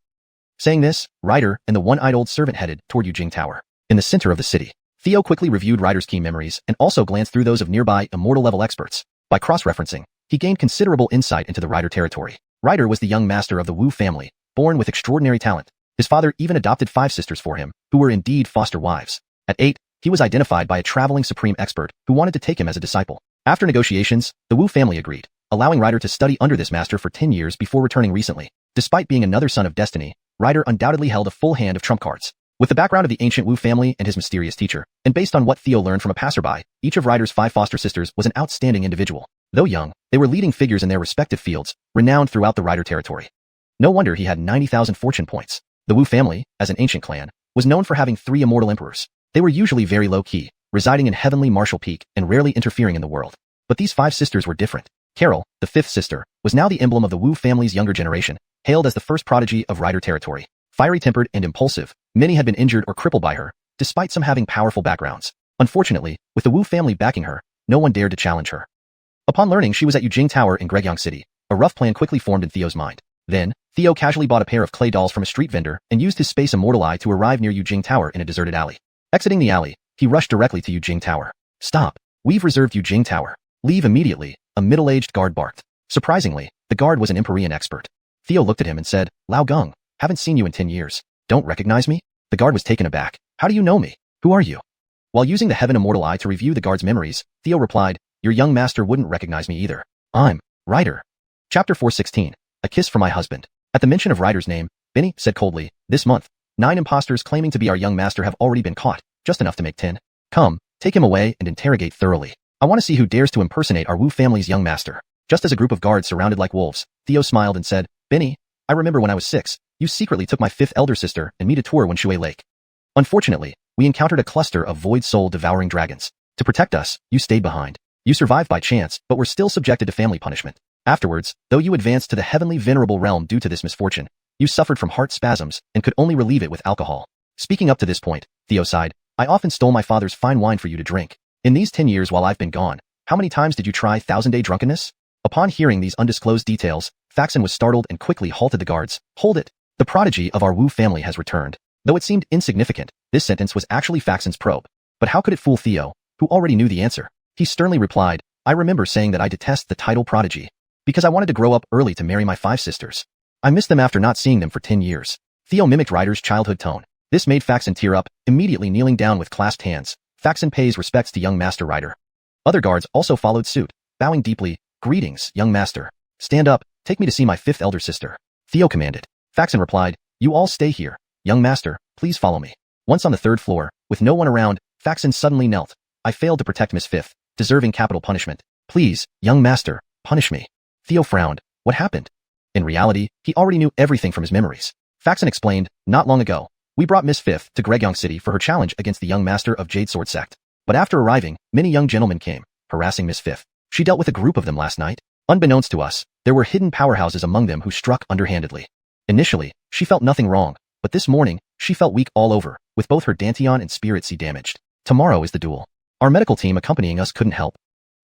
Saying this, Ryder and the one-eyed old servant headed toward Yujing Tower. In the center of the city, Theo quickly reviewed Ryder's key memories and also glanced through those of nearby immortal-level experts. By cross-referencing, he gained considerable insight into the Ryder territory. Ryder was the young master of the Wu family, born with extraordinary talent. His father even adopted 5 sisters for him, who were indeed foster wives. At 8, he was identified by a traveling supreme expert who wanted to take him as a disciple. After negotiations, the Wu family agreed, allowing Ryder to study under this master for 10 years before returning recently. Despite being another son of destiny, Ryder undoubtedly held a full hand of trump cards. With the background of the ancient Wu family and his mysterious teacher, and based on what Theo learned from a passerby, each of Ryder's 5 foster sisters was an outstanding individual. Though young, they were leading figures in their respective fields, renowned throughout the Ryder territory. No wonder he had 90,000 fortune points. The Wu family, as an ancient clan, was known for having 3 immortal emperors. They were usually very low-key, residing in heavenly Marshall Peak and rarely interfering in the world. But these 5 sisters were different. Carol, the 5th sister, was now the emblem of the Wu family's younger generation, hailed as the first prodigy of Ryder territory. Fiery-tempered and impulsive, many had been injured or crippled by her, despite some having powerful backgrounds. Unfortunately, with the Wu family backing her, no one dared to challenge her. Upon learning she was at Yujing Tower in Gregyeong City, a rough plan quickly formed in Theo's mind. Then, Theo casually bought a pair of clay dolls from a street vendor and used his space immortal eye to arrive near Yujing Tower in a deserted alley. Exiting the alley, he rushed directly to Yujing Tower. Stop. We've reserved Yujing Tower. Leave immediately, a middle-aged guard barked. Surprisingly, the guard was an Empyrean expert. Theo looked at him and said, Lao Gung, haven't seen you in 10 years. Don't recognize me? The guard was taken aback. How do you know me? Who are you? While using the Heaven Immortal Eye to review the guard's memories, Theo replied, your young master wouldn't recognize me either. I'm Ryder. Chapter 416. A kiss from my husband. At the mention of Ryder's name, Benny said coldly, this month, 9 imposters claiming to be our young master have already been caught, just enough to make 10. Come, take him away and interrogate thoroughly. I want to see who dares to impersonate our Wu family's young master. Just as a group of guards surrounded like wolves, Theo smiled and said, Benny, I remember when I was 6, you secretly took my 5th elder sister and me to tour Wenshui Lake. Unfortunately, we encountered a cluster of void soul devouring dragons. To protect us, you stayed behind. You survived by chance, but were still subjected to family punishment. Afterwards, though you advanced to the heavenly venerable realm due to this misfortune, you suffered from heart spasms and could only relieve it with alcohol. Speaking up to this point, Theo sighed, I often stole my father's fine wine for you to drink. In these 10 years while I've been gone, how many times did you try 1000-day drunkenness? Upon hearing these undisclosed details, Faxon was startled and quickly halted the guards. Hold it. The prodigy of our Wu family has returned. Though it seemed insignificant, this sentence was actually Faxon's probe. But how could it fool Theo, who already knew the answer? He sternly replied, I remember saying that I detest the title prodigy, because I wanted to grow up early to marry my 5 sisters. I missed them after not seeing them for 10 years. Theo mimicked Ryder's childhood tone. This made Faxon tear up, immediately kneeling down with clasped hands. Faxon pays respects to young Master Ryder. Other guards also followed suit, bowing deeply. Greetings, young master. Stand up, take me to see my 5th elder sister. Theo commanded. Faxon replied, you all stay here. Young master, please follow me. Once on the 3rd floor, with no one around, Faxon suddenly knelt. I failed to protect Miss 5th, deserving capital punishment. Please, young master, punish me. Theo frowned. What happened? In reality, he already knew everything from his memories. Faxon explained, not long ago, we brought Miss 5th to Gregyeong City for her challenge against the young master of Jade Sword Sect. But after arriving, many young gentlemen came, harassing Miss 5th. She dealt with a group of them last night. Unbeknownst to us, there were hidden powerhouses among them who struck underhandedly. Initially, she felt nothing wrong, but this morning, she felt weak all over, with both her dantian and spirit sea damaged. Tomorrow is the duel. Our medical team accompanying us couldn't help.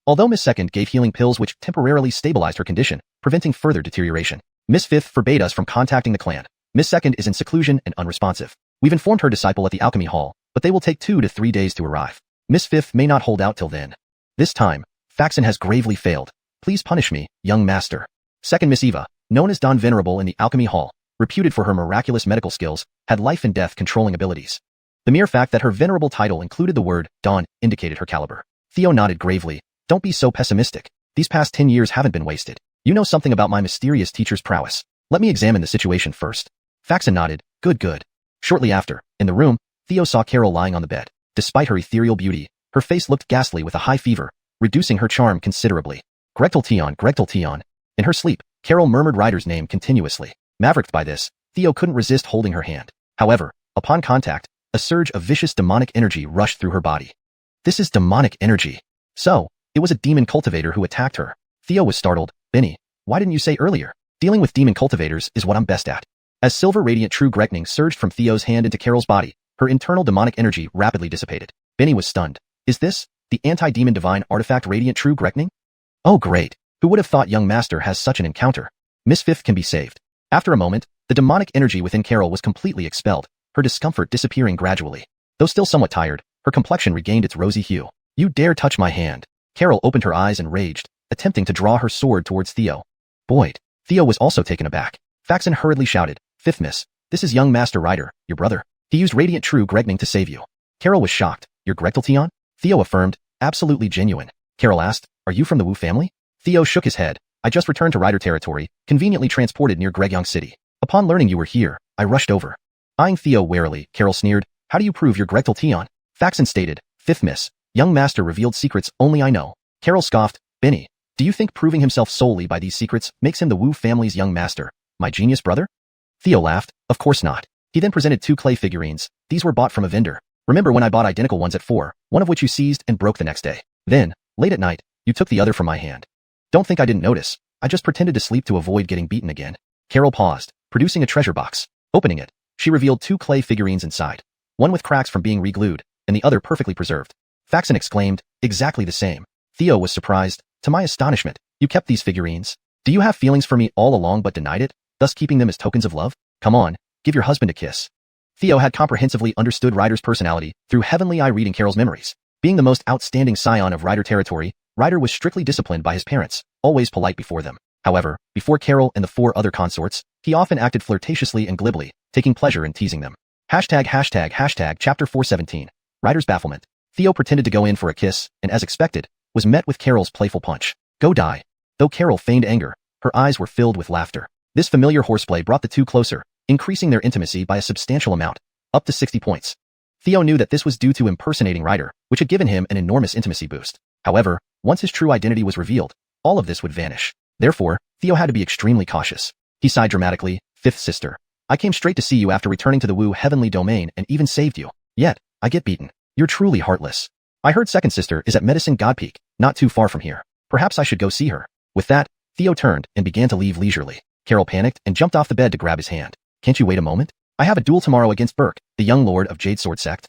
Although Miss Second gave healing pills which temporarily stabilized her condition, preventing further deterioration, Miss Fifth forbade us from contacting the clan. Miss Second is in seclusion and unresponsive. We've informed her disciple at the alchemy hall, but they will take 2 to 3 days to arrive. Miss Fifth may not hold out till then. This time, Faxon has gravely failed. Please punish me, young master. Second Miss Eva, known as Dawn Venerable in the alchemy hall, reputed for her miraculous medical skills, had life and death controlling abilities. The mere fact that her venerable title included the word Dawn indicated her caliber. Theo nodded gravely. Don't be so pessimistic. These past 10 years haven't been wasted. You know something about my mysterious teacher's prowess. Let me examine the situation first. Faxon nodded. Good. Shortly after, in the room, Theo saw Carol lying on the bed. Despite her ethereal beauty, her face looked ghastly with a high fever, reducing her charm considerably. Gregtal Tion. In her sleep, Carol murmured Ryder's name continuously. Mavericked by this, Theo couldn't resist holding her hand. However, upon contact, a surge of vicious demonic energy rushed through her body. This is demonic energy. So, it was a demon cultivator who attacked her. Theo was startled. Benny, why didn't you say earlier? Dealing with demon cultivators is what I'm best at. As silver radiant true Grekning surged from Theo's hand into Carol's body, her internal demonic energy rapidly dissipated. Benny was stunned. Is this the anti-demon divine artifact radiant true Grekning? Oh great. Who would have thought young master has such an encounter? Miss Fifth can be saved. After a moment, the demonic energy within Carol was completely expelled, her discomfort disappearing gradually. Though still somewhat tired, her complexion regained its rosy hue. You dare touch my hand. Carol opened her eyes and raged, attempting to draw her sword towards Theo. Boyd. Theo was also taken aback. Faxon hurriedly shouted, Fifth Miss, this is young Master Ryder, your brother. He used radiant true Gregning to save you. Carol was shocked. Your Gregtal Tion? Theo affirmed, absolutely genuine. Carol asked, are you from the Wu family? Theo shook his head. I just returned to Ryder territory, conveniently transported near Gregyong City. Upon learning you were here, I rushed over. Eyeing Theo warily, Carol sneered, how do you prove your Gregtal Tion? Faxon stated, Fifth Miss, young master revealed secrets only I know. Carol scoffed, Benny, do you think proving himself solely by these secrets makes him the Wu family's young master, my genius brother? Theo laughed, of course not. He then presented 2 clay figurines. These were bought from a vendor. Remember when I bought identical ones at 4, one of which you seized and broke the next day. Then, late at night, you took the other from my hand. Don't think I didn't notice. I just pretended to sleep to avoid getting beaten again. Carol paused, producing a treasure box. Opening it, she revealed 2 clay figurines inside. One with cracks from being re-glued, and the other perfectly preserved. Faxon exclaimed, exactly the same. Theo was surprised. To my astonishment, you kept these figurines. Do you have feelings for me all along but denied it, thus keeping them as tokens of love? Come on, give your husband a kiss. Theo had comprehensively understood Ryder's personality through heavenly eye reading Carol's memories. Being the most outstanding scion of Ryder territory, Ryder was strictly disciplined by his parents, always polite before them. However, before Carol and the 4 other consorts, he often acted flirtatiously and glibly, taking pleasure in teasing them. Chapter 417. Ryder's bafflement. Theo pretended to go in for a kiss, and as expected, was met with Carol's playful punch. Go die. Though Carol feigned anger, her eyes were filled with laughter. This familiar horseplay brought the 2 closer, increasing their intimacy by a substantial amount, up to 60 points. Theo knew that this was due to impersonating Ryder, which had given him an enormous intimacy boost. However, once his true identity was revealed, all of this would vanish. Therefore, Theo had to be extremely cautious. He sighed dramatically, Fifth sister. I came straight to see you after returning to the Wu heavenly domain and even saved you. Yet, I get beaten. You're truly heartless. I heard second sister is at Medicine God Peak, not too far from here. Perhaps I should go see her. With that, Theo turned and began to leave leisurely. Carol panicked and jumped off the bed to grab his hand. Can't you wait a moment? I have a duel tomorrow against Burke, the young lord of Jade Sword Sect.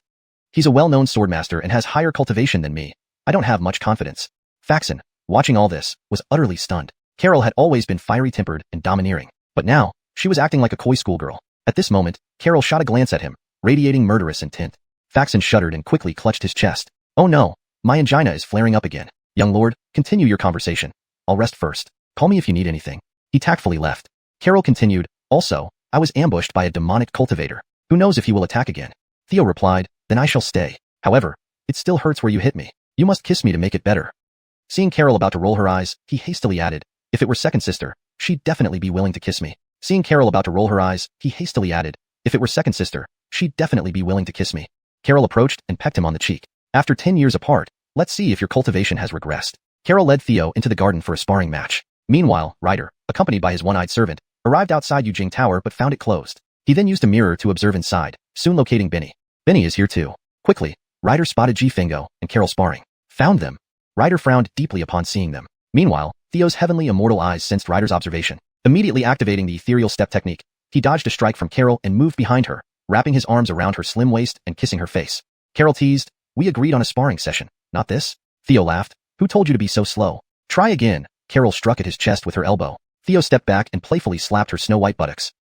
He's a well-known swordmaster and has higher cultivation than me. I don't have much confidence. Faxon, watching all this, was utterly stunned. Carol had always been fiery-tempered and domineering, but now, she was acting like a coy schoolgirl. At this moment, Carol shot a glance at him, radiating murderous intent. Faxon shuddered and quickly clutched his chest. Oh no, my angina is flaring up again. Young lord, continue your conversation. I'll rest first. Call me if you need anything. He tactfully left. Carol continued, also, I was ambushed by a demonic cultivator. Who knows if he will attack again? Theo replied, then I shall stay. However, it still hurts where you hit me. You must kiss me to make it better. Seeing Carol about to roll her eyes, he hastily added, if it were second sister, she'd definitely be willing to kiss me. Seeing Carol about to roll her eyes, he hastily added, if it were second sister, she'd definitely be willing to kiss me. Carol approached and pecked him on the cheek. After 10 years apart, let's see if your cultivation has regressed. Carol led Theo into the garden for a sparring match. Meanwhile, Ryder, accompanied by his one-eyed servant, arrived outside Yujing Tower but found it closed. He then used a mirror to observe inside, soon locating Benny. Benny is here too. Quickly, Ryder spotted Ji-Fingo and Carol sparring. Found them. Ryder frowned deeply upon seeing them. Meanwhile, Theo's heavenly immortal eyes sensed Ryder's observation. Immediately activating the ethereal step technique, He dodged a strike from Carol and moved behind her, wrapping his arms around her slim waist and kissing her face. Carol teased, "We agreed on a sparring session, not this." Theo laughed. "Who told you to be so slow? Try again." Carol struck at his chest with her elbow. Theo stepped back and playfully slapped her snow-white buttocks.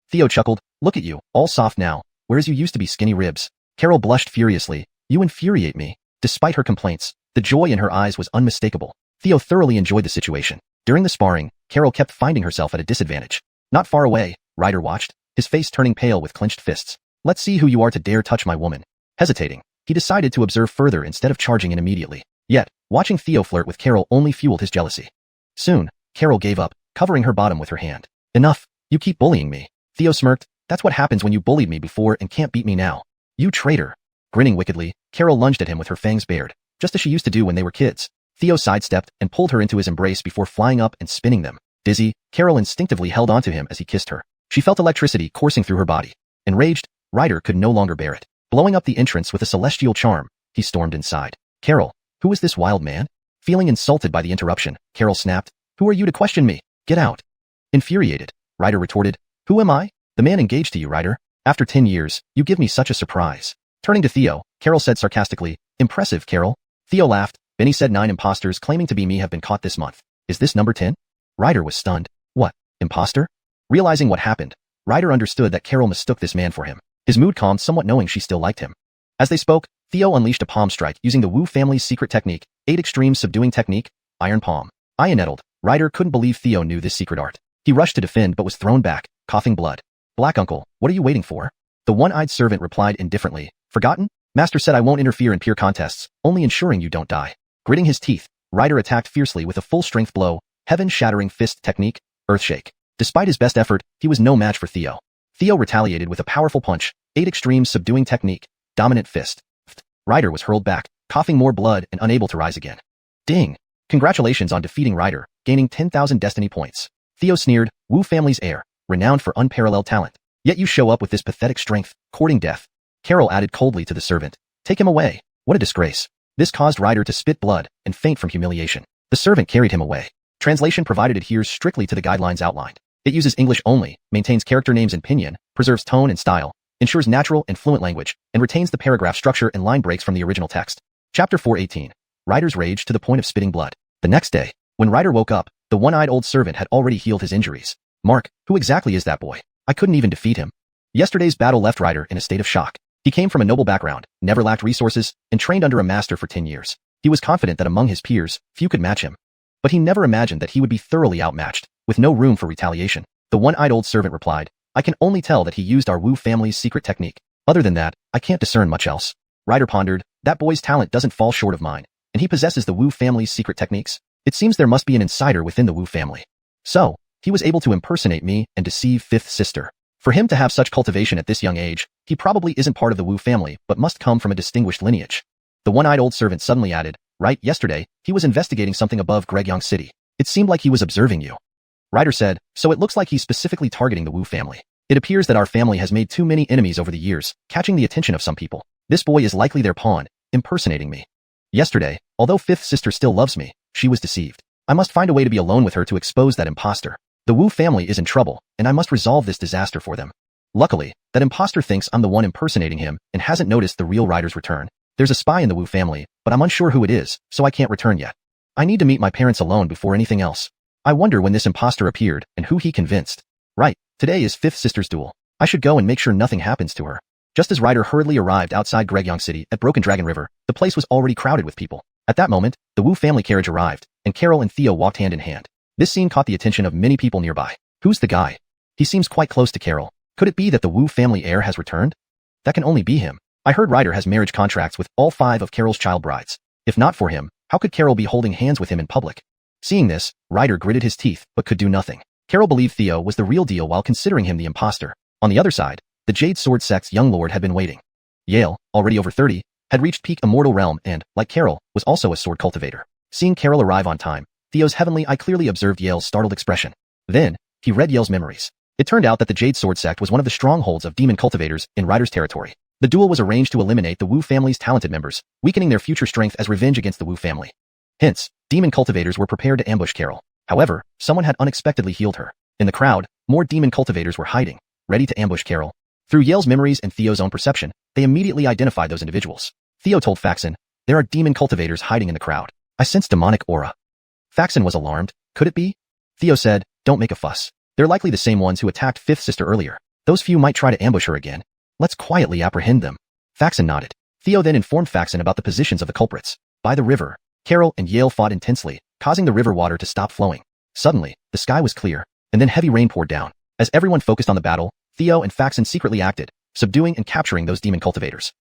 Theo chuckled, "Look at you, all soft now, whereas you used to be skinny ribs." Carol blushed furiously. "You infuriate me." Despite her complaints, the joy in her eyes was unmistakable. Theo thoroughly enjoyed the situation. During the sparring, Carol kept finding herself at a disadvantage. Not far away, Ryder watched, his face turning pale with clenched fists. "Let's see who you are to dare touch my woman." Hesitating, he decided to observe further instead of charging in immediately. Yet, watching Theo flirt with Carol only fueled his jealousy. Soon, Carol gave up, covering her bottom with her hand. "Enough, you keep bullying me." Theo smirked. "That's what happens when you bullied me before and can't beat me now. You traitor." Grinning wickedly, Carol lunged at him with her fangs bared, just as she used to do when they were kids. Theo sidestepped and pulled her into his embrace before flying up and spinning them. Dizzy, Carol instinctively held onto him as he kissed her. She felt electricity coursing through her body. Enraged, Ryder could no longer bear it. Blowing up the entrance with a celestial charm, he stormed inside. "Carol, who is this wild man?" Feeling insulted by the interruption, Carol snapped, "Who are you to question me? Get out." Infuriated, Ryder retorted, "Who am I? The man engaged to you, Ryder. After 10 years, you give me such a surprise." Turning to Theo, Carol said sarcastically, "Impressive, Carol." Theo laughed. "Benny said 9 imposters claiming to be me have been caught this month. Is this number 10? Ryder was stunned. "What? Imposter?" Realizing what happened, Ryder understood that Carol mistook this man for him. His mood calmed somewhat knowing she still liked him. As they spoke, Theo unleashed a palm strike using the Wu family's secret technique, 8 extreme subduing technique, Iron Palm. Nettled, Ryder couldn't believe Theo knew this secret art. He rushed to defend but was thrown back, coughing blood. "Black Uncle, what are you waiting for?" The one-eyed servant replied indifferently, "Forgotten? Master said I won't interfere in peer contests, only ensuring you don't die." Gritting his teeth, Ryder attacked fiercely with a full-strength blow, heaven-shattering fist technique, Earthshake. Despite his best effort, he was no match for Theo. Theo retaliated with a powerful punch, 8 extreme subduing technique, Dominant Fist. Ryder was hurled back, coughing more blood and unable to rise again. "Ding! Congratulations on defeating Ryder, gaining 10,000 destiny points." Theo sneered, "Wu family's heir, renowned for unparalleled talent. Yet you show up with this pathetic strength, courting death." Carol added coldly to the servant, "Take him away. What a disgrace." This caused Ryder to spit blood and faint from humiliation. The servant carried him away. Translation provided adheres strictly to the guidelines outlined. It uses English only, maintains character names in pinyin, preserves tone and style, ensures natural and fluent language, and retains the paragraph structure and line breaks from the original text. Chapter 418. Ryder's rage to the point of spitting blood. The next day, when Ryder woke up, the one-eyed old servant had already healed his injuries. "Mark, who exactly is that boy? I couldn't even defeat him." Yesterday's battle left Ryder in a state of shock. He came from a noble background, never lacked resources, and trained under a master for 10 years. He was confident that among his peers, few could match him. But he never imagined that he would be thoroughly outmatched, with no room for retaliation. The one-eyed old servant replied, "I can only tell that he used our Wu family's secret technique. Other than that, I can't discern much else." Ryder pondered, "That boy's talent doesn't fall short of mine, and he possesses the Wu family's secret techniques. It seems there must be an insider within the Wu family. So, he was able to impersonate me and deceive fifth sister. For him to have such cultivation at this young age, he probably isn't part of the Wu family but must come from a distinguished lineage." The one-eyed old servant suddenly added, "Right, yesterday, he was investigating something above Gregyong City. It seemed like he was observing you." Ryder said, "So it looks like he's specifically targeting the Wu family. It appears that our family has made too many enemies over the years, catching the attention of some people. This boy is likely their pawn, impersonating me. Yesterday, although fifth sister still loves me, she was deceived. I must find a way to be alone with her to expose that imposter. The Wu family is in trouble, and I must resolve this disaster for them." Luckily, that imposter thinks I'm the one impersonating him and hasn't noticed the real Ryder's return. "There's a spy in the Wu family, but I'm unsure who it is, so I can't return yet. I need to meet my parents alone before anything else. I wonder when this imposter appeared and who he convinced. Right, today is fifth sister's duel. I should go and make sure nothing happens to her." Just as Ryder hurriedly arrived outside Gregyong City at Broken Dragon River, the place was already crowded with people. At that moment, the Wu family carriage arrived, and Carol and Theo walked hand in hand. This scene caught the attention of many people nearby. "Who's the guy? He seems quite close to Carol. Could it be that the Wu family heir has returned? That can only be him. I heard Ryder has marriage contracts with all 5 of Carol's child brides. If not for him, how could Carol be holding hands with him in public?" Seeing this, Ryder gritted his teeth but could do nothing. Carol believed Theo was the real deal while considering him the imposter. On the other side, the Jade Sword sect's young lord had been waiting. Yale, already over 30, had reached peak immortal realm and, like Carol, was also a sword cultivator. Seeing Carol arrive on time, Theo's heavenly eye clearly observed Yale's startled expression. Then, he read Yale's memories. It turned out that the Jade Sword sect was one of the strongholds of demon cultivators in Ryder's territory. The duel was arranged to eliminate the Wu family's talented members, weakening their future strength as revenge against the Wu family. Hence, demon cultivators were prepared to ambush Carol. However, someone had unexpectedly healed her. In the crowd, more demon cultivators were hiding. ready to ambush Carol. Through Yale's memories and Theo's own perception, they immediately identified those individuals. Theo told Faxon, "There are demon cultivators hiding in the crowd. I sense demonic aura." Faxon was alarmed. Could it be? Theo said, "Don't make a fuss. They're likely the same ones who attacked Fifth Sister earlier. Those few might try to ambush her again. Let's quietly apprehend them." Faxon nodded. Theo then informed Faxon about the positions of the culprits. By the river, Carol and Yale fought intensely, causing the river water to stop flowing. Suddenly, the sky was clear, and then heavy rain poured down. As everyone focused on the battle, Theo and Faxon secretly acted, subduing and capturing those demon cultivators.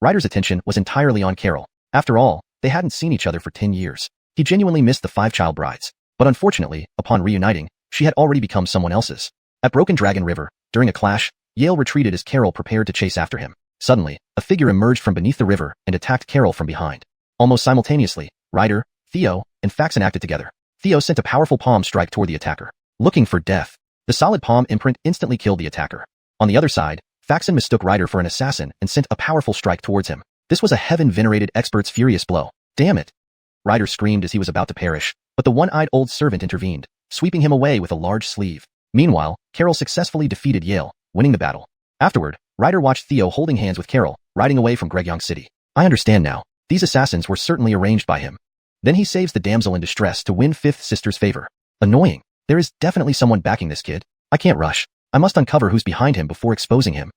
Ryder's attention was entirely on Carol. After all, they hadn't seen each other for 10 years. He genuinely missed the 5 child brides. But unfortunately, upon reuniting, she had already become someone else's. At Broken Dragon River, during a clash, Yale retreated as Carol prepared to chase after him. Suddenly, a figure emerged from beneath the river and attacked Carol from behind. Almost simultaneously, Ryder, Theo, and Faxon acted together. Theo sent a powerful palm strike toward the attacker. Looking for death. The solid palm imprint instantly killed the attacker. On the other side, Faxon mistook Ryder for an assassin and sent a powerful strike towards him. This was a heaven-venerated expert's furious blow. Damn it! Ryder screamed as he was about to perish, but the one-eyed old servant intervened, sweeping him away with a large sleeve. Meanwhile, Carol successfully defeated Yale, winning the battle. Afterward, Ryder watched Theo holding hands with Carol, riding away from Gregyong City. I understand now. These assassins were certainly arranged by him. Then he saves the damsel in distress to win Fifth Sister's favor. Annoying. There is definitely someone backing this kid. I can't rush. I must uncover who's behind him before exposing him.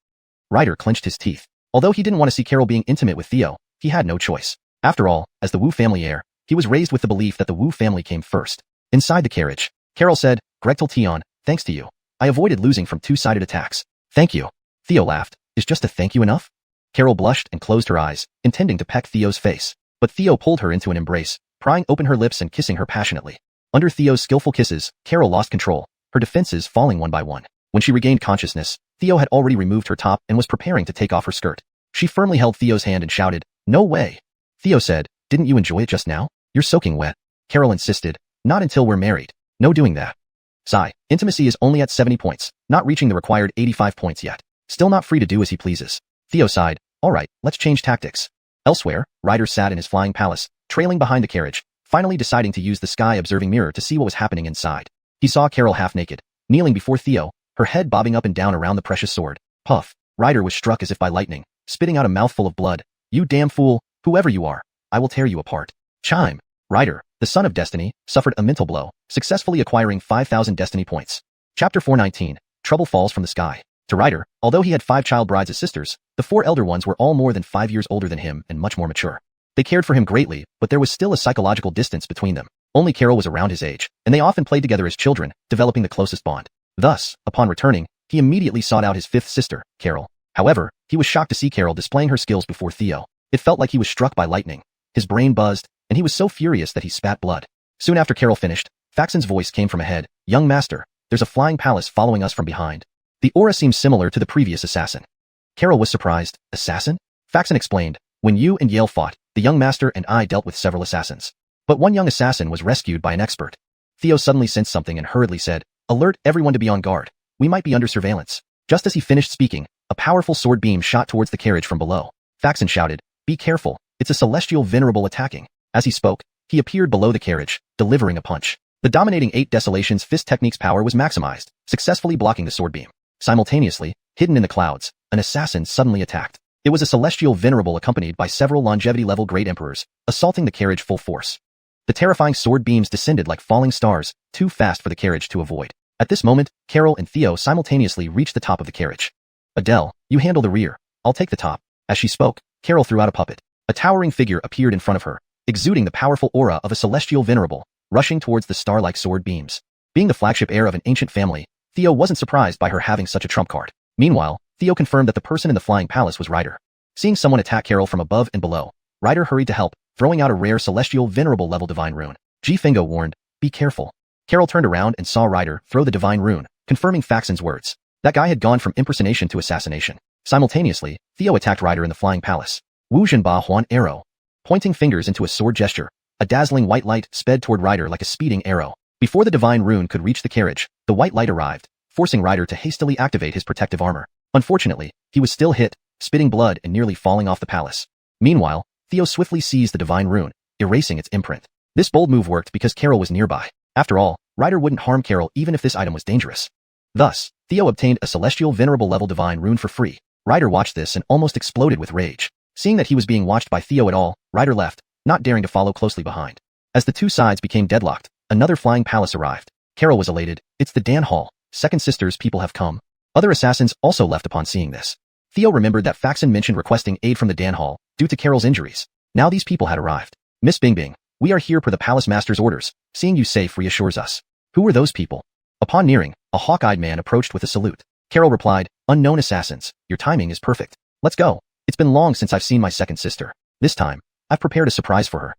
Ryder clenched his teeth. Although he didn't want to see Carol being intimate with Theo, he had no choice. After all, as the Wu family heir, he was raised with the belief that the Wu family came first. Inside the carriage, Carol said, "Gregtel Tion, thanks to you. I avoided losing from 2-sided attacks. Thank you." Theo laughed. Is just a thank you enough? Carol blushed and closed her eyes, intending to peck Theo's face. But Theo pulled her into an embrace, prying open her lips and kissing her passionately. Under Theo's skillful kisses, Carol lost control, her defenses falling one by one. When she regained consciousness, Theo had already removed her top and was preparing to take off her skirt. She firmly held Theo's hand and shouted, "No way." Theo said, "Didn't you enjoy it just now? You're soaking wet." Carol insisted, "Not until we're married. No doing that." Sigh. Intimacy is only at 70 points, not reaching the required 85 points yet. Still not free to do as he pleases. Theo sighed, "All right, let's change tactics." Elsewhere, Ryder sat in his flying palace, trailing behind the carriage, finally deciding to use the sky-observing mirror to see what was happening inside. He saw Carol half-naked, kneeling before Theo, her head bobbing up and down around the precious sword. Puff. Ryder was struck as if by lightning, spitting out a mouthful of blood. "You damn fool, whoever you are, I will tear you apart." Chime. Ryder, the son of Destiny, suffered a mental blow, successfully acquiring 5,000 Destiny points. Chapter 419. Trouble falls from the sky. To Ryder, although he had 5 child brides as sisters, the 4 elder ones were all more than 5 years older than him and much more mature. They cared for him greatly, but there was still a psychological distance between them. Only Carol was around his age, and they often played together as children, developing the closest bond. Thus, upon returning, he immediately sought out his 5th sister, Carol. However, he was shocked to see Carol displaying her skills before Theo. It felt like he was struck by lightning. His brain buzzed, and he was so furious that he spat blood. Soon after Carol finished, Faxon's voice came from ahead. "Young master, there's a flying palace following us from behind." The aura seemed similar to the previous assassin. Carol was surprised. "Assassin?" Faxon explained, "When you and Yale fought, the young master and I dealt with several assassins. But one young assassin was rescued by an expert." Theo suddenly sensed something and hurriedly said, "Alert everyone to be on guard. We might be under surveillance." Just as he finished speaking, a powerful sword beam shot towards the carriage from below. Faxon shouted, "Be careful, it's a celestial venerable attacking." As he spoke, he appeared below the carriage, delivering a punch. The dominating 8 Desolation's fist technique's power was maximized, successfully blocking the sword beam. Simultaneously, hidden in the clouds, an assassin suddenly attacked. It was a celestial venerable accompanied by several longevity-level great emperors, assaulting the carriage full force. The terrifying sword beams descended like falling stars, too fast for the carriage to avoid. At this moment, Carol and Theo simultaneously reached the top of the carriage. "Adele, you handle the rear. I'll take the top." As she spoke, Carol threw out a puppet. A towering figure appeared in front of her, exuding the powerful aura of a celestial venerable, rushing towards the star-like sword beams. Being the flagship heir of an ancient family, Theo wasn't surprised by her having such a trump card. Meanwhile, Theo confirmed that the person in the flying palace was Ryder. Seeing someone attack Carol from above and below, Ryder hurried to help, throwing out a rare celestial venerable level divine rune. Ji Fengo warned, "Be careful." Carol turned around and saw Ryder throw the divine rune, confirming Faxon's words. That guy had gone from impersonation to assassination. Simultaneously, Theo attacked Ryder in the flying palace. Wu Zhenba Huan arrow. Pointing fingers into a sword gesture, a dazzling white light sped toward Ryder like a speeding arrow. Before the divine rune could reach the carriage, the white light arrived, forcing Ryder to hastily activate his protective armor. Unfortunately, he was still hit, spitting blood and nearly falling off the palace. Meanwhile, Theo swiftly seized the divine rune, erasing its imprint. This bold move worked because Carol was nearby. After all, Ryder wouldn't harm Carol even if this item was dangerous. Thus, Theo obtained a celestial venerable level divine rune for free. Ryder watched this and almost exploded with rage. Seeing that he was being watched by Theo at all, Ryder left, not daring to follow closely behind. As the two sides became deadlocked, another flying palace arrived. Carol was elated. It's the Dan Hall. Second sister's people have come. Other assassins also left upon seeing this. Theo remembered that Faxon mentioned requesting aid from the Dan Hall due to Carol's injuries. Now these people had arrived. Miss Bingbing, we are here per the palace master's orders. Seeing you safe reassures us. Who were those people? Upon nearing, a hawk-eyed man approached with a salute. Carol replied, unknown assassins, your timing is perfect. Let's go. It's been long since I've seen my second sister. This time, I've prepared a surprise for her.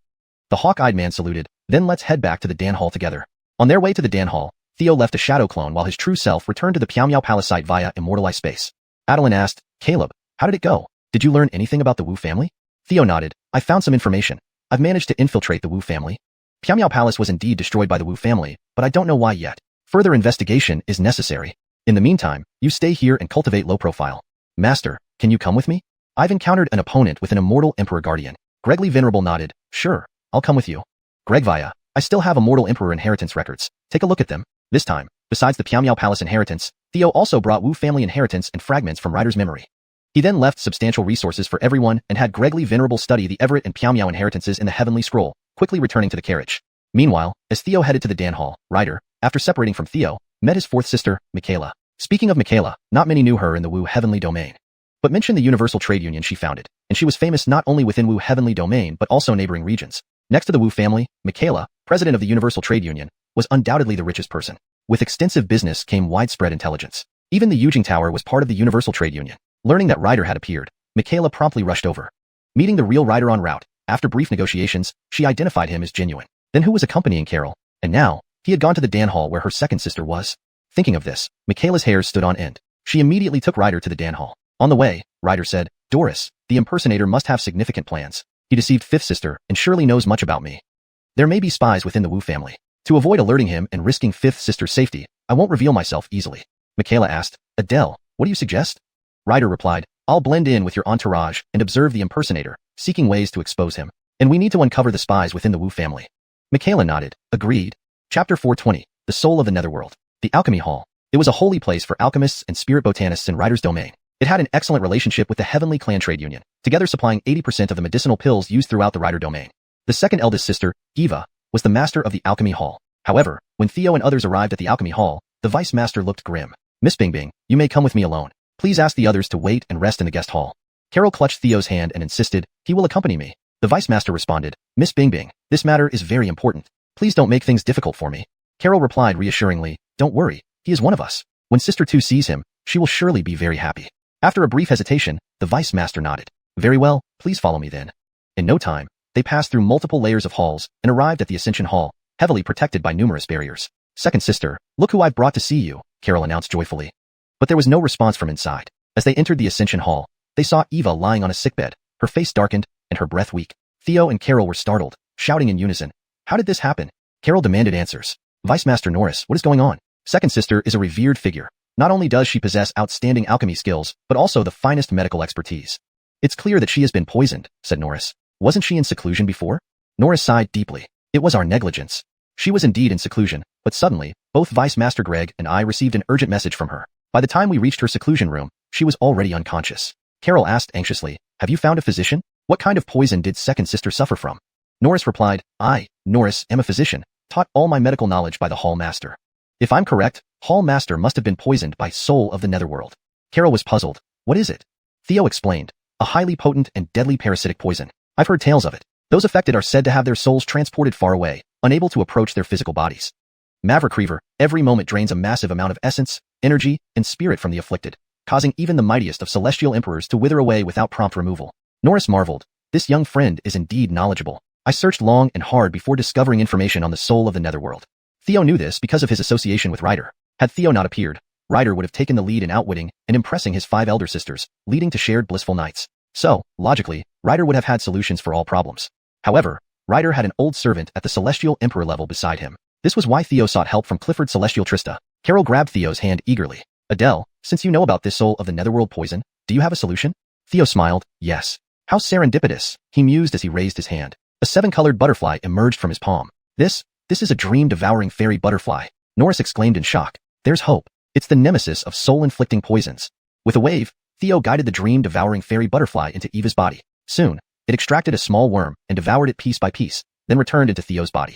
The hawk-eyed man saluted, then let's head back to the Dan Hall together. On their way to the Dan Hall, Theo left a shadow clone while his true self returned to the Piao Palace site via immortalized space. Adeline asked, Caleb, how did it go? Did you learn anything about the Wu family? Theo nodded, I found some information. I've managed to infiltrate the Wu family. Piao Palace was indeed destroyed by the Wu family, but I don't know why yet. Further investigation is necessary. In the meantime, you stay here and cultivate low profile. Master, can you come with me? I've encountered an opponent with an immortal Emperor Guardian. Gregly Venerable nodded, sure, I'll come with you. Gregvia, I still have immortal Emperor inheritance records. Take a look at them. This time, besides the Piao Palace inheritance, Theo also brought Wu family inheritance and fragments from Ryder's memory. He then left substantial resources for everyone and had Gregly Venerable study the Everett and Piao inheritances in the Heavenly Scroll, quickly returning to the carriage. Meanwhile, as Theo headed to the Dan Hall, Ryder, after separating from Theo, met his fourth sister, Michaela. Speaking of Michaela, not many knew her in the Wu Heavenly Domain. But mention the Universal Trade Union she founded, and she was famous not only within Wu Heavenly Domain but also neighboring regions. Next to the Wu family, Michaela, president of the Universal Trade Union, was undoubtedly the richest person. With extensive business came widespread intelligence. Even the Yujing Tower was part of the Universal Trade Union. Learning that Ryder had appeared, Michaela promptly rushed over. Meeting the real Ryder en route, after brief negotiations, she identified him as genuine. Then who was accompanying Carol? And now, he had gone to the Dan Hall where her second sister was. Thinking of this, Michaela's hairs stood on end. She immediately took Ryder to the Dan Hall. On the way, Ryder said, Doris, the impersonator must have significant plans. He deceived fifth sister and surely knows much about me. There may be spies within the Wu family. To avoid alerting him and risking fifth sister's safety, I won't reveal myself easily. Michaela asked, Adele, what do you suggest? Ryder replied, I'll blend in with your entourage and observe the impersonator, seeking ways to expose him. And we need to uncover the spies within the Wu family. Michaela nodded, agreed. Chapter 420, The Soul of the Netherworld. The Alchemy Hall. It was a holy place for alchemists and spirit botanists in Ryder's domain. It had an excellent relationship with the Heavenly Clan Trade Union, together supplying 80% of the medicinal pills used throughout the Ryder domain. The second eldest sister, Eva, was the master of the Alchemy Hall. However, when Theo and others arrived at the Alchemy Hall, the vice master looked grim. Miss Bingbing, you may come with me alone. Please ask the others to wait and rest in the guest hall. Carol clutched Theo's hand and insisted, he will accompany me. The vice master responded, Miss Bingbing, this matter is very important. Please don't make things difficult for me. Carol replied reassuringly, don't worry, he is one of us. When Sister 2 sees him, she will surely be very happy. After a brief hesitation, the vice master nodded. Very well, please follow me then. In no time, they passed through multiple layers of halls and arrived at the Ascension Hall, heavily protected by numerous barriers. Second sister, look who I've brought to see you, Carol announced joyfully. But there was no response from inside. As they entered the Ascension Hall, they saw Eva lying on a sickbed, her face darkened and her breath weak. Theo and Carol were startled, shouting in unison. How did this happen? Carol demanded answers. Vice Master Norris, what is going on? Second sister is a revered figure. Not only does she possess outstanding alchemy skills, but also the finest medical expertise. It's clear that she has been poisoned, said Norris. Wasn't she in seclusion before? Norris sighed deeply. It was our negligence. She was indeed in seclusion, but suddenly, both Vice Master Greg and I received an urgent message from her. By the time we reached her seclusion room, she was already unconscious. Carol asked anxiously, have you found a physician? What kind of poison did second sister suffer from? Norris replied, I, Norris, am a physician, taught all my medical knowledge by the Hall Master. If I'm correct, Hall Master must have been poisoned by Soul of the Netherworld. Carol was puzzled. What is it? Theo explained. A highly potent and deadly parasitic poison. I've heard tales of it. Those affected are said to have their souls transported far away, unable to approach their physical bodies. Maverick Reaver every moment drains a massive amount of essence, energy, and spirit from the afflicted, causing even the mightiest of celestial emperors to wither away without prompt removal. Norris marveled. This young friend is indeed knowledgeable. I searched long and hard before discovering information on the Soul of the Netherworld. Theo knew this because of his association with Ryder. Had Theo not appeared, Ryder would have taken the lead in outwitting and impressing his 5 elder sisters, leading to shared blissful nights. So, logically, Ryder would have had solutions for all problems. However, Ryder had an old servant at the Celestial Emperor level beside him. This was why Theo sought help from Clifford Celestial Trista. Carol grabbed Theo's hand eagerly. Adele, since you know about this Soul of the Netherworld poison, do you have a solution? Theo smiled, yes. How serendipitous, he mused as he raised his hand. A 7-colored butterfly emerged from his palm. This is a dream-devouring fairy butterfly, Norris exclaimed in shock. There's hope. It's the nemesis of soul-inflicting poisons. With a wave, Theo guided the dream-devouring fairy butterfly into Eva's body. Soon, it extracted a small worm and devoured it piece by piece, then returned into Theo's body.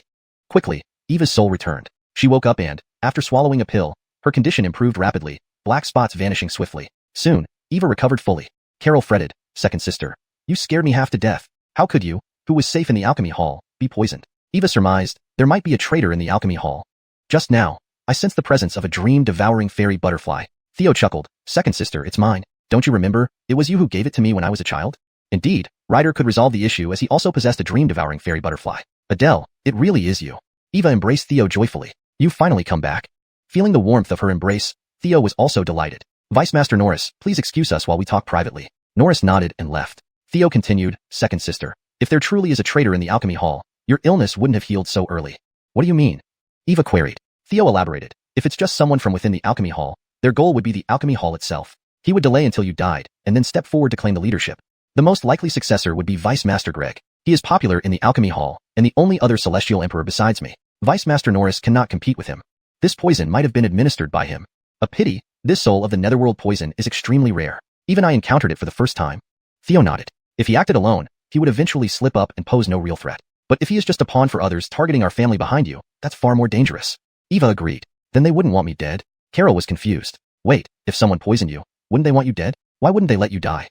Quickly, Eva's soul returned. She woke up and, after swallowing a pill, her condition improved rapidly, black spots vanishing swiftly. Soon, Eva recovered fully. Carol fretted, "Second sister, you scared me half to death. How could you, who was safe in the alchemy hall, be poisoned?" Eva surmised, there might be a traitor in the alchemy hall. Just now, I sensed the presence of a dream-devouring fairy butterfly. Theo chuckled, "Second sister, it's mine. Don't you remember? It was you who gave it to me when I was a child." Indeed, Ryder could resolve the issue as he also possessed a dream-devouring fairy butterfly. "Adele, it really is you." Eva embraced Theo joyfully. "You've finally come back." Feeling the warmth of her embrace, Theo was also delighted. "Vice Master Norris, please excuse us while we talk privately." Norris nodded and left. Theo continued, "Second sister, if there truly is a traitor in the alchemy hall, your illness wouldn't have healed so early." "What do you mean?" Eva queried. Theo elaborated. "If it's just someone from within the alchemy hall, their goal would be the alchemy hall itself. He would delay until you died, and then step forward to claim the leadership. The most likely successor would be Vice Master Greg. He is popular in the alchemy hall, and the only other celestial emperor besides me. Vice Master Norris cannot compete with him. This poison might have been administered by him. A pity, this soul of the netherworld poison is extremely rare. Even I encountered it for the first time." Theo nodded. "If he acted alone, he would eventually slip up and pose no real threat. But if he is just a pawn for others targeting our family behind you, that's far more dangerous." Eva agreed. "Then they wouldn't want me dead?" Carol was confused. "Wait, if someone poisoned you, wouldn't they want you dead? Why wouldn't they let you die?"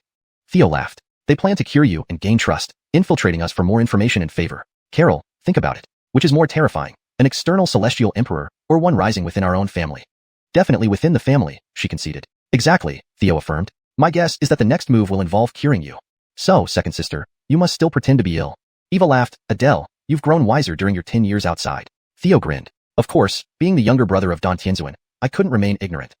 Theo laughed. "They plan to cure you and gain trust, infiltrating us for more information and favor." "Carol, think about it. Which is more terrifying, an external celestial emperor, or one rising within our own family?" "Definitely within the family," she conceded. "Exactly," Theo affirmed. "My guess is that the next move will involve curing you. So, second sister, you must still pretend to be ill." Eva laughed. "Adele, you've grown wiser during your 10 years outside." Theo grinned. "Of course, being the younger brother of Don Tianzuan, I couldn't remain ignorant."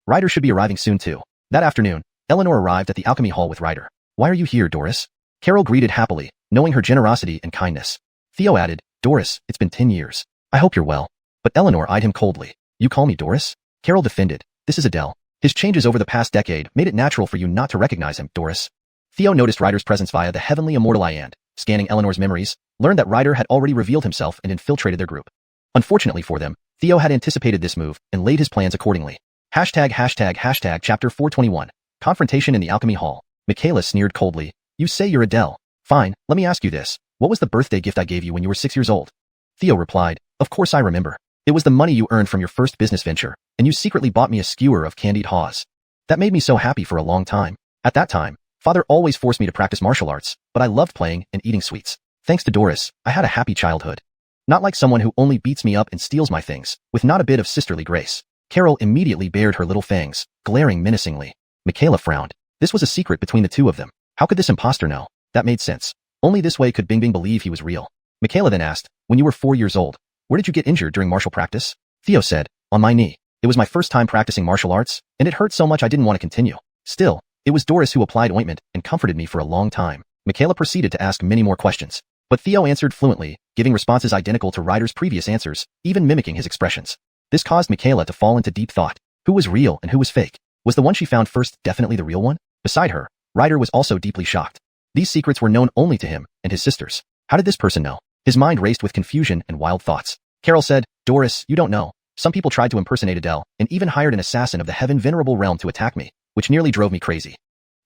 Ryder should be arriving soon too. That afternoon, Eleanor arrived at the alchemy hall with Ryder. "Why are you here, Doris?" Carol greeted happily, knowing her generosity and kindness. Theo added, "Doris, it's been 10 years. I hope you're well." But Eleanor eyed him coldly. "You call me Doris?" Carol defended. "This is Adele. His changes over the past decade made it natural for you not to recognize him, Doris." Theo noticed Ryder's presence via the heavenly immortal eye and, scanning Eleanor's memories, learned that Ryder had already revealed himself and infiltrated their group. Unfortunately for them, Theo had anticipated this move and laid his plans accordingly. ###Chapter 421. Confrontation in the Alchemy Hall. Michaela sneered coldly. "You say you're Adele. Fine, let me ask you this. What was the birthday gift I gave you when you were 6 years old?" Theo replied, "Of course I remember. It was the money you earned from your first business venture, and you secretly bought me a skewer of candied haws. That made me so happy for a long time. At that time, Father always forced me to practice martial arts, but I loved playing and eating sweets. Thanks to Doris, I had a happy childhood. Not like someone who only beats me up and steals my things, with not a bit of sisterly grace." Carol immediately bared her little fangs, glaring menacingly. Michaela frowned. This was a secret between the two of them. How could this imposter know? That made sense. Only this way could Bingbing believe he was real. Michaela then asked, "When you were 4 years old, where did you get injured during martial practice?" Theo said, "On my knee. It was my first time practicing martial arts, and it hurt so much I didn't want to continue. Still, it was Doris who applied ointment and comforted me for a long time." Michaela proceeded to ask many more questions, but Theo answered fluently, giving responses identical to Ryder's previous answers, even mimicking his expressions. This caused Michaela to fall into deep thought. Who was real and who was fake? Was the one she found first definitely the real one? Beside her, Ryder was also deeply shocked. These secrets were known only to him and his sisters. How did this person know? His mind raced with confusion and wild thoughts. Carol said, "Doris, you don't know. Some people tried to impersonate Adele and even hired an assassin of the heaven venerable realm to attack me, which nearly drove me crazy.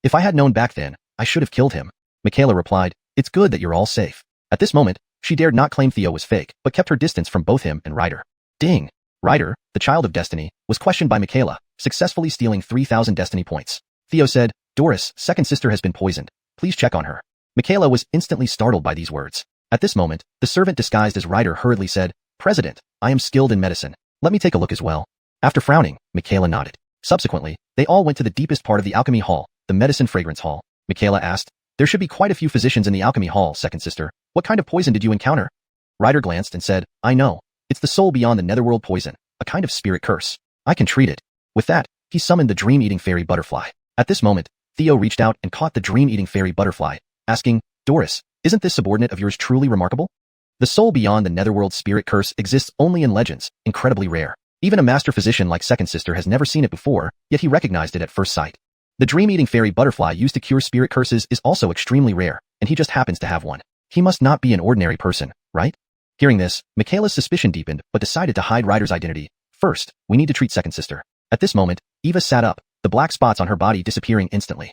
If I had known back then, I should have killed him." Michaela replied, "It's good that you're all safe." At this moment, she dared not claim Theo was fake, but kept her distance from both him and Ryder. Ding! Ryder, the child of destiny, was questioned by Michaela, successfully stealing 3,000 destiny points. Theo said, "Doris, second sister has been poisoned. Please check on her." Michaela was instantly startled by these words. At this moment, the servant disguised as Ryder hurriedly said, "President, I am skilled in medicine. Let me take a look as well." After frowning, Michaela nodded. Subsequently, they all went to the deepest part of the alchemy hall, the medicine fragrance hall. Michaela asked, "There should be quite a few physicians in the alchemy hall, second sister. What kind of poison did you encounter?" Ryder glanced and said, "I know. It's the soul beyond the netherworld poison, a kind of spirit curse. I can treat it." With that, he summoned the dream-eating fairy butterfly. At this moment, Theo reached out and caught the dream-eating fairy butterfly, asking, "Doris, isn't this subordinate of yours truly remarkable?" The soul beyond the netherworld spirit curse exists only in legends, incredibly rare. Even a master physician like second sister has never seen it before, yet he recognized it at first sight. The dream-eating fairy butterfly used to cure spirit curses is also extremely rare, and he just happens to have one. He must not be an ordinary person, right? Hearing this, Michaela's suspicion deepened but decided to hide Ryder's identity. "First, we need to treat second sister. At this moment, Eva sat up, the black spots on her body disappearing instantly.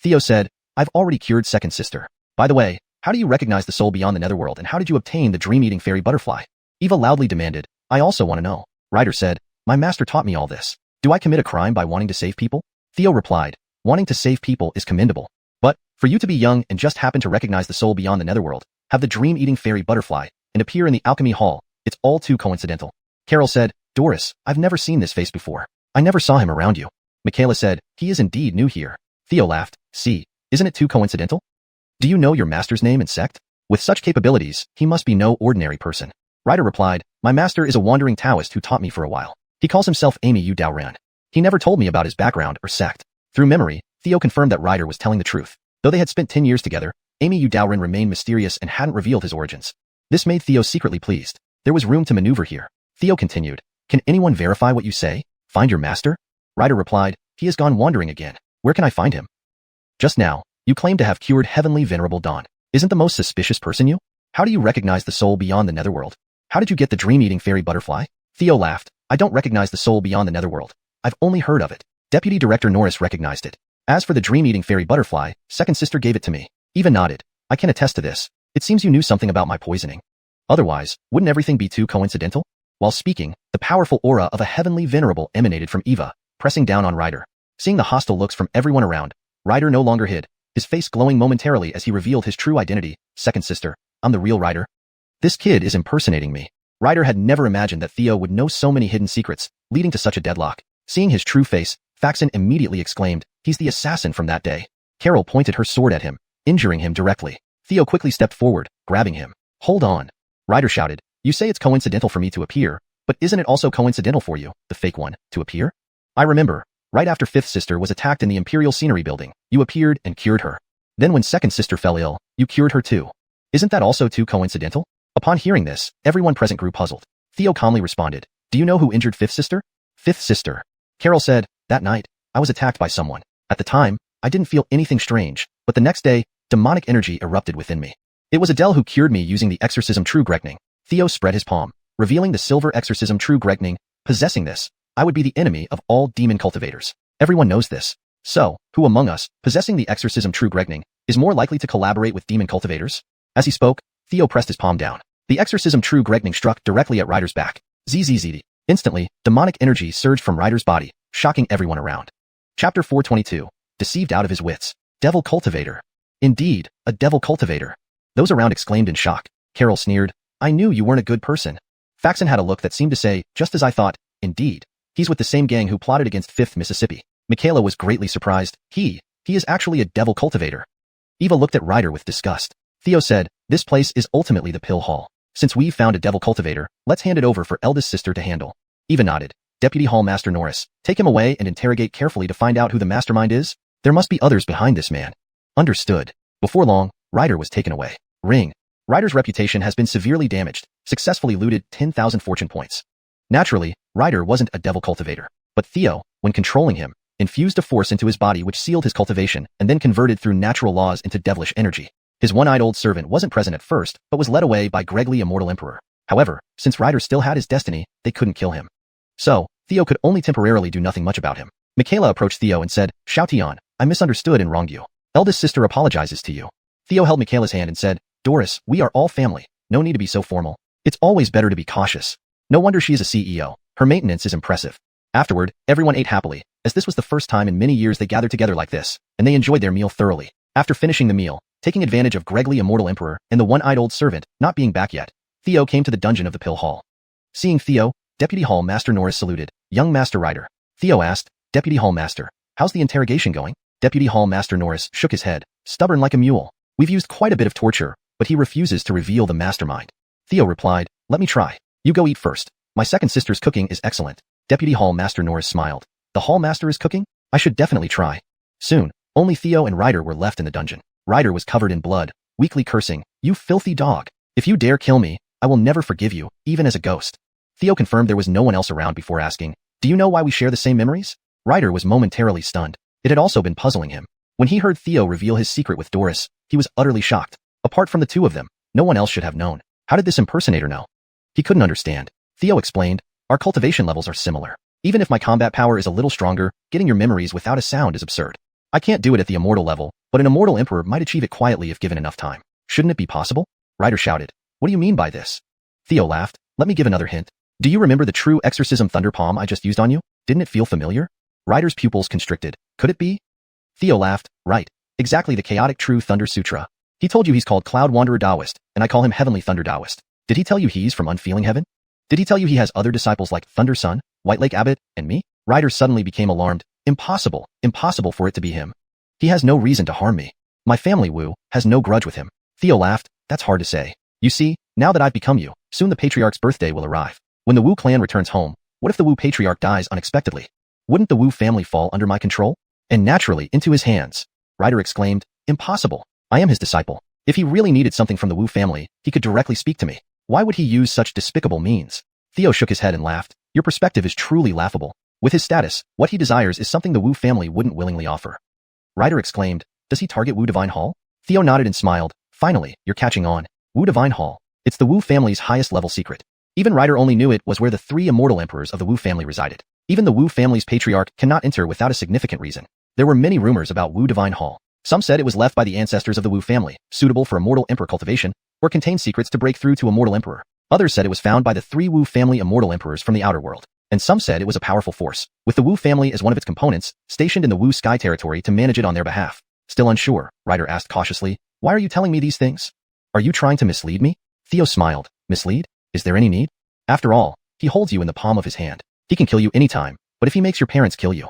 Theo said, I've already cured second sister. By the way, how do you recognize the soul beyond the netherworld and how did you obtain the dream-eating fairy butterfly? Eva loudly demanded, I also want to know. Ryder said, my master taught me all this. Do I commit a crime by wanting to save people? Theo replied, wanting to save people is commendable. But, for you to be young and just happen to recognize the soul beyond the netherworld, have the dream-eating fairy butterfly, and appear in the alchemy hall, it's all too coincidental. Carol said, Doris, I've never seen this face before. I never saw him around you. Michaela said, he is indeed new here. Theo laughed, see, isn't it too coincidental? Do you know your master's name and sect? With such capabilities, he must be no ordinary person. Ryder replied, my master is a wandering Taoist who taught me for a while. He calls himself Mangekyō Rinnegan. He never told me about his background or sect. Through memory, Theo confirmed that Ryder was telling the truth. Though they had spent 10 years together, Mangekyō Rinnegan remained mysterious and hadn't revealed his origins. This made Theo secretly pleased. There was room to maneuver here. Theo continued, can anyone verify what you say? Find your master? Ryder replied, he has gone wandering again. Where can I find him? Just now, you claim to have cured Heavenly Venerable Dawn. Isn't the most suspicious person you? How do you recognize the soul beyond the netherworld? How did you get the dream-eating fairy butterfly? Theo laughed, I don't recognize the soul beyond the netherworld. I've only heard of it. Deputy Director Norris recognized it. As for the dream-eating fairy butterfly, second sister gave it to me. Eva nodded. I can attest to this. It seems you knew something about my poisoning. Otherwise, wouldn't everything be too coincidental? While speaking, the powerful aura of a Heavenly Venerable emanated from Eva, pressing down on Ryder. Seeing the hostile looks from everyone around, Ryder no longer hid, his face glowing momentarily as he revealed his true identity. Second sister, I'm the real Ryder. This kid is impersonating me. Ryder had never imagined that Theo would know so many hidden secrets, leading to such a deadlock. Seeing his true face, Faxon immediately exclaimed, he's the assassin from that day. Carol pointed her sword at him, injuring him directly. Theo quickly stepped forward, grabbing him. Hold on. Ryder shouted, you say it's coincidental for me to appear, but isn't it also coincidental for you, the fake one, to appear? I remember. Right after fifth sister was attacked in the Imperial Scenery building, you appeared and cured her. Then when second sister fell ill, you cured her too. Isn't that also too coincidental? Upon hearing this, everyone present grew puzzled. Theo calmly responded, do you know who injured fifth sister? Fifth sister. Carol said, that night, I was attacked by someone. At the time, I didn't feel anything strange, but the next day, demonic energy erupted within me. It was Adele who cured me using the exorcism True Gregning. Theo spread his palm, revealing the silver exorcism True Gregning. Possessing this, I would be the enemy of all demon cultivators. Everyone knows this. So, who among us, possessing the exorcism True Gregning, is more likely to collaborate with demon cultivators? As he spoke, Theo pressed his palm down. The exorcism True Gregning struck directly at Ryder's back. ZZZ. Instantly, demonic energy surged from Ryder's body, shocking everyone around. Chapter 422. Deceived out of his wits. Devil cultivator. Indeed, a devil cultivator. Those around exclaimed in shock. Carol sneered, I knew you weren't a good person. Faxon had a look that seemed to say, just as I thought, indeed. He's with the same gang who plotted against 5th Mississippi. Michaela was greatly surprised. He is actually a devil cultivator. Eva looked at Ryder with disgust. Theo said, this place is ultimately the pill hall. Since we've found a devil cultivator, let's hand it over for eldest sister to handle. Eva nodded. Deputy Hall Master Norris, take him away and interrogate carefully to find out who the mastermind is. There must be others behind this man. Understood. Before long, Ryder was taken away. Ring. Ryder's reputation has been severely damaged, successfully looted 10,000 fortune points. Naturally, Ryder wasn't a devil cultivator, but Theo, when controlling him, infused a force into his body which sealed his cultivation and then converted through natural laws into devilish energy. His one-eyed old servant wasn't present at first, but was led away by Gregly Immortal Emperor. However, since Ryder still had his destiny, they couldn't kill him. So, Theo could only temporarily do nothing much about him. Michaela approached Theo and said, Xiaotian, I misunderstood and wronged you. Eldest sister apologizes to you. Theo held Michaela's hand and said, Doris, we are all family. No need to be so formal. It's always better to be cautious. No wonder she is a CEO. Her maintenance is impressive. Afterward, everyone ate happily, as this was the first time in many years they gathered together like this, and they enjoyed their meal thoroughly. After finishing the meal, taking advantage of Gregly Immortal Emperor and the one-eyed old servant not being back yet, Theo came to the dungeon of the pill hall. Seeing Theo, Deputy Hall Master Norris saluted. Young Master Ryder. Theo asked, Deputy Hall Master, how's the interrogation going? Deputy Hall Master Norris shook his head, stubborn like a mule. We've used quite a bit of torture, but he refuses to reveal the mastermind. Theo replied, let me try. You go eat first. My second sister's cooking is excellent. Deputy Hall Master Norris smiled. The Hall Master is cooking? I should definitely try. Soon, only Theo and Ryder were left in the dungeon. Ryder was covered in blood, weakly cursing, you filthy dog. If you dare kill me, I will never forgive you, even as a ghost. Theo confirmed there was no one else around before asking, do you know why we share the same memories? Ryder was momentarily stunned. It had also been puzzling him. When he heard Theo reveal his secret with Doris, he was utterly shocked. Apart from the two of them, no one else should have known. How did this impersonator know? He couldn't understand. Theo explained, our cultivation levels are similar. Even if my combat power is a little stronger, getting your memories without a sound is absurd. I can't do it at the immortal level, but an immortal emperor might achieve it quietly if given enough time. Shouldn't it be possible? Ryder shouted. What do you mean by this? Theo laughed. Let me give another hint. Do you remember the true exorcism thunder palm I just used on you? Didn't it feel familiar? Ryder's pupils constricted. Could it be? Theo laughed. Right. Exactly, the chaotic true thunder sutra. He told you he's called Cloud Wanderer Taoist, and I call him Heavenly Thunder Taoist. Did he tell you he's from Unfeeling Heaven? Did he tell you he has other disciples like Thunder Sun, White Lake Abbot, and me? Ryder suddenly became alarmed. Impossible. Impossible for it to be him. He has no reason to harm me. My family, Wu, has no grudge with him. Theo laughed. That's hard to say. You see, now that I've become you, soon the Patriarch's birthday will arrive. When the Wu clan returns home, what if the Wu Patriarch dies unexpectedly? Wouldn't the Wu family fall under my control? And naturally into his hands. Ryder exclaimed. Impossible. I am his disciple. If he really needed something from the Wu family, he could directly speak to me. Why would he use such despicable means? Theo shook his head and laughed. Your perspective is truly laughable. With his status, what he desires is something the Wu family wouldn't willingly offer. Ryder exclaimed. Does he target Wu Divine Hall? Theo nodded and smiled. Finally, you're catching on. Wu Divine Hall. It's the Wu family's highest level secret. Even Ryder only knew it was where the 3 immortal emperors of the Wu family resided. Even the Wu family's patriarch cannot enter without a significant reason. There were many rumors about Wu Divine Hall. Some said it was left by the ancestors of the Wu family, suitable for immortal emperor cultivation, or contained secrets to break through to immortal emperor. Others said it was found by the 3 Wu family immortal emperors from the outer world. And some said it was a powerful force, with the Wu family as one of its components, stationed in the Wu sky territory to manage it on their behalf. Still unsure, Ryder asked cautiously, why are you telling me these things? Are you trying to mislead me? Theo smiled. Mislead? Is there any need? After all, he holds you in the palm of his hand. He can kill you anytime, but if he makes your parents kill you,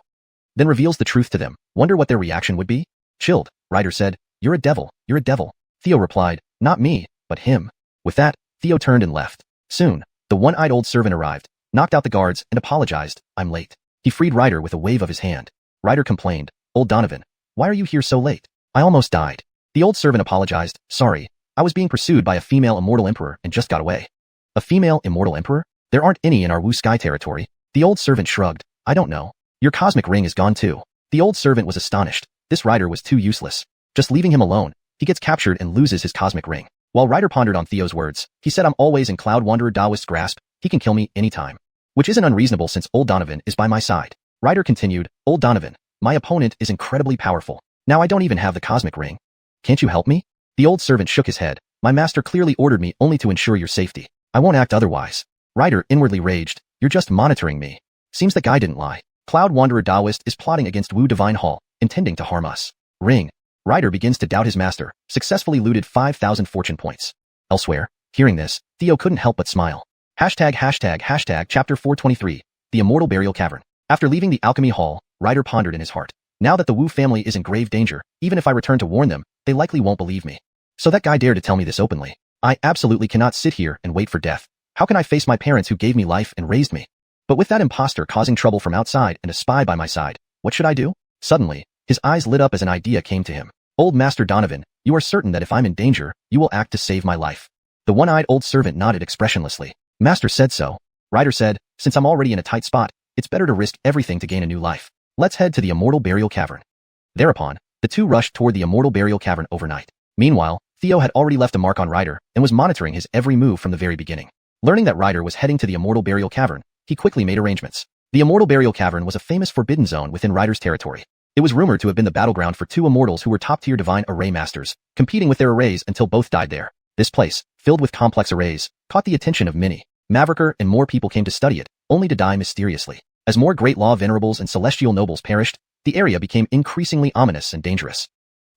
then reveals the truth to them, wonder what their reaction would be? Chilled, Ryder said, you're a devil, you're a devil. Theo replied, not me, but him. With that, Theo turned and left. Soon, the one-eyed old servant arrived, knocked out the guards, and apologized. I'm late. He freed Ryder with a wave of his hand. Ryder complained, Old Donovan, why are you here so late? I almost died. The old servant apologized, sorry, I was being pursued by a female immortal emperor and just got away. A female immortal emperor? There aren't any in our Wu sky territory. The old servant shrugged, I don't know. Your cosmic ring is gone too. The old servant was astonished. This Ryder was too useless. Just leaving him alone, he gets captured and loses his cosmic ring. While Ryder pondered on Theo's words, he said I'm always in Cloud Wanderer Taoist's grasp, he can kill me anytime. Which isn't unreasonable since Old Donovan is by my side. Ryder continued, Old Donovan, my opponent is incredibly powerful. Now I don't even have the cosmic ring. Can't you help me? The old servant shook his head. My master clearly ordered me only to ensure your safety. I won't act otherwise. Ryder inwardly raged, you're just monitoring me. Seems the guy didn't lie. Cloud Wanderer Taoist is plotting against Wu Divine Hall, intending to harm us. Ring. Ryder begins to doubt his master, successfully looted 5,000 fortune points. Elsewhere, hearing this, Theo couldn't help but smile. Chapter 423, The Immortal Burial Cavern. After leaving the Alchemy Hall, Ryder pondered in his heart. Now that the Wu family is in grave danger, even if I return to warn them, they likely won't believe me. So that guy dared to tell me this openly. I absolutely cannot sit here and wait for death. How can I face my parents who gave me life and raised me? But with that imposter causing trouble from outside and a spy by my side, what should I do? Suddenly, his eyes lit up as an idea came to him. Old Master Donovan, you are certain that if I'm in danger, you will act to save my life. The one-eyed old servant nodded expressionlessly. Master said so. Ryder said, since I'm already in a tight spot, it's better to risk everything to gain a new life. Let's head to the Immortal Burial Cavern. Thereupon, the two rushed toward the Immortal Burial Cavern overnight. Meanwhile, Theo had already left a mark on Ryder and was monitoring his every move from the very beginning. Learning that Ryder was heading to the Immortal Burial Cavern, he quickly made arrangements. The Immortal Burial Cavern was a famous forbidden zone within Ryder's territory. It was rumored to have been the battleground for 2 immortals who were top-tier divine array masters, competing with their arrays until both died there. This place, filled with complex arrays, caught the attention of many. Mavericker and more people came to study it, only to die mysteriously. As more Great Law venerables and celestial nobles perished, the area became increasingly ominous and dangerous.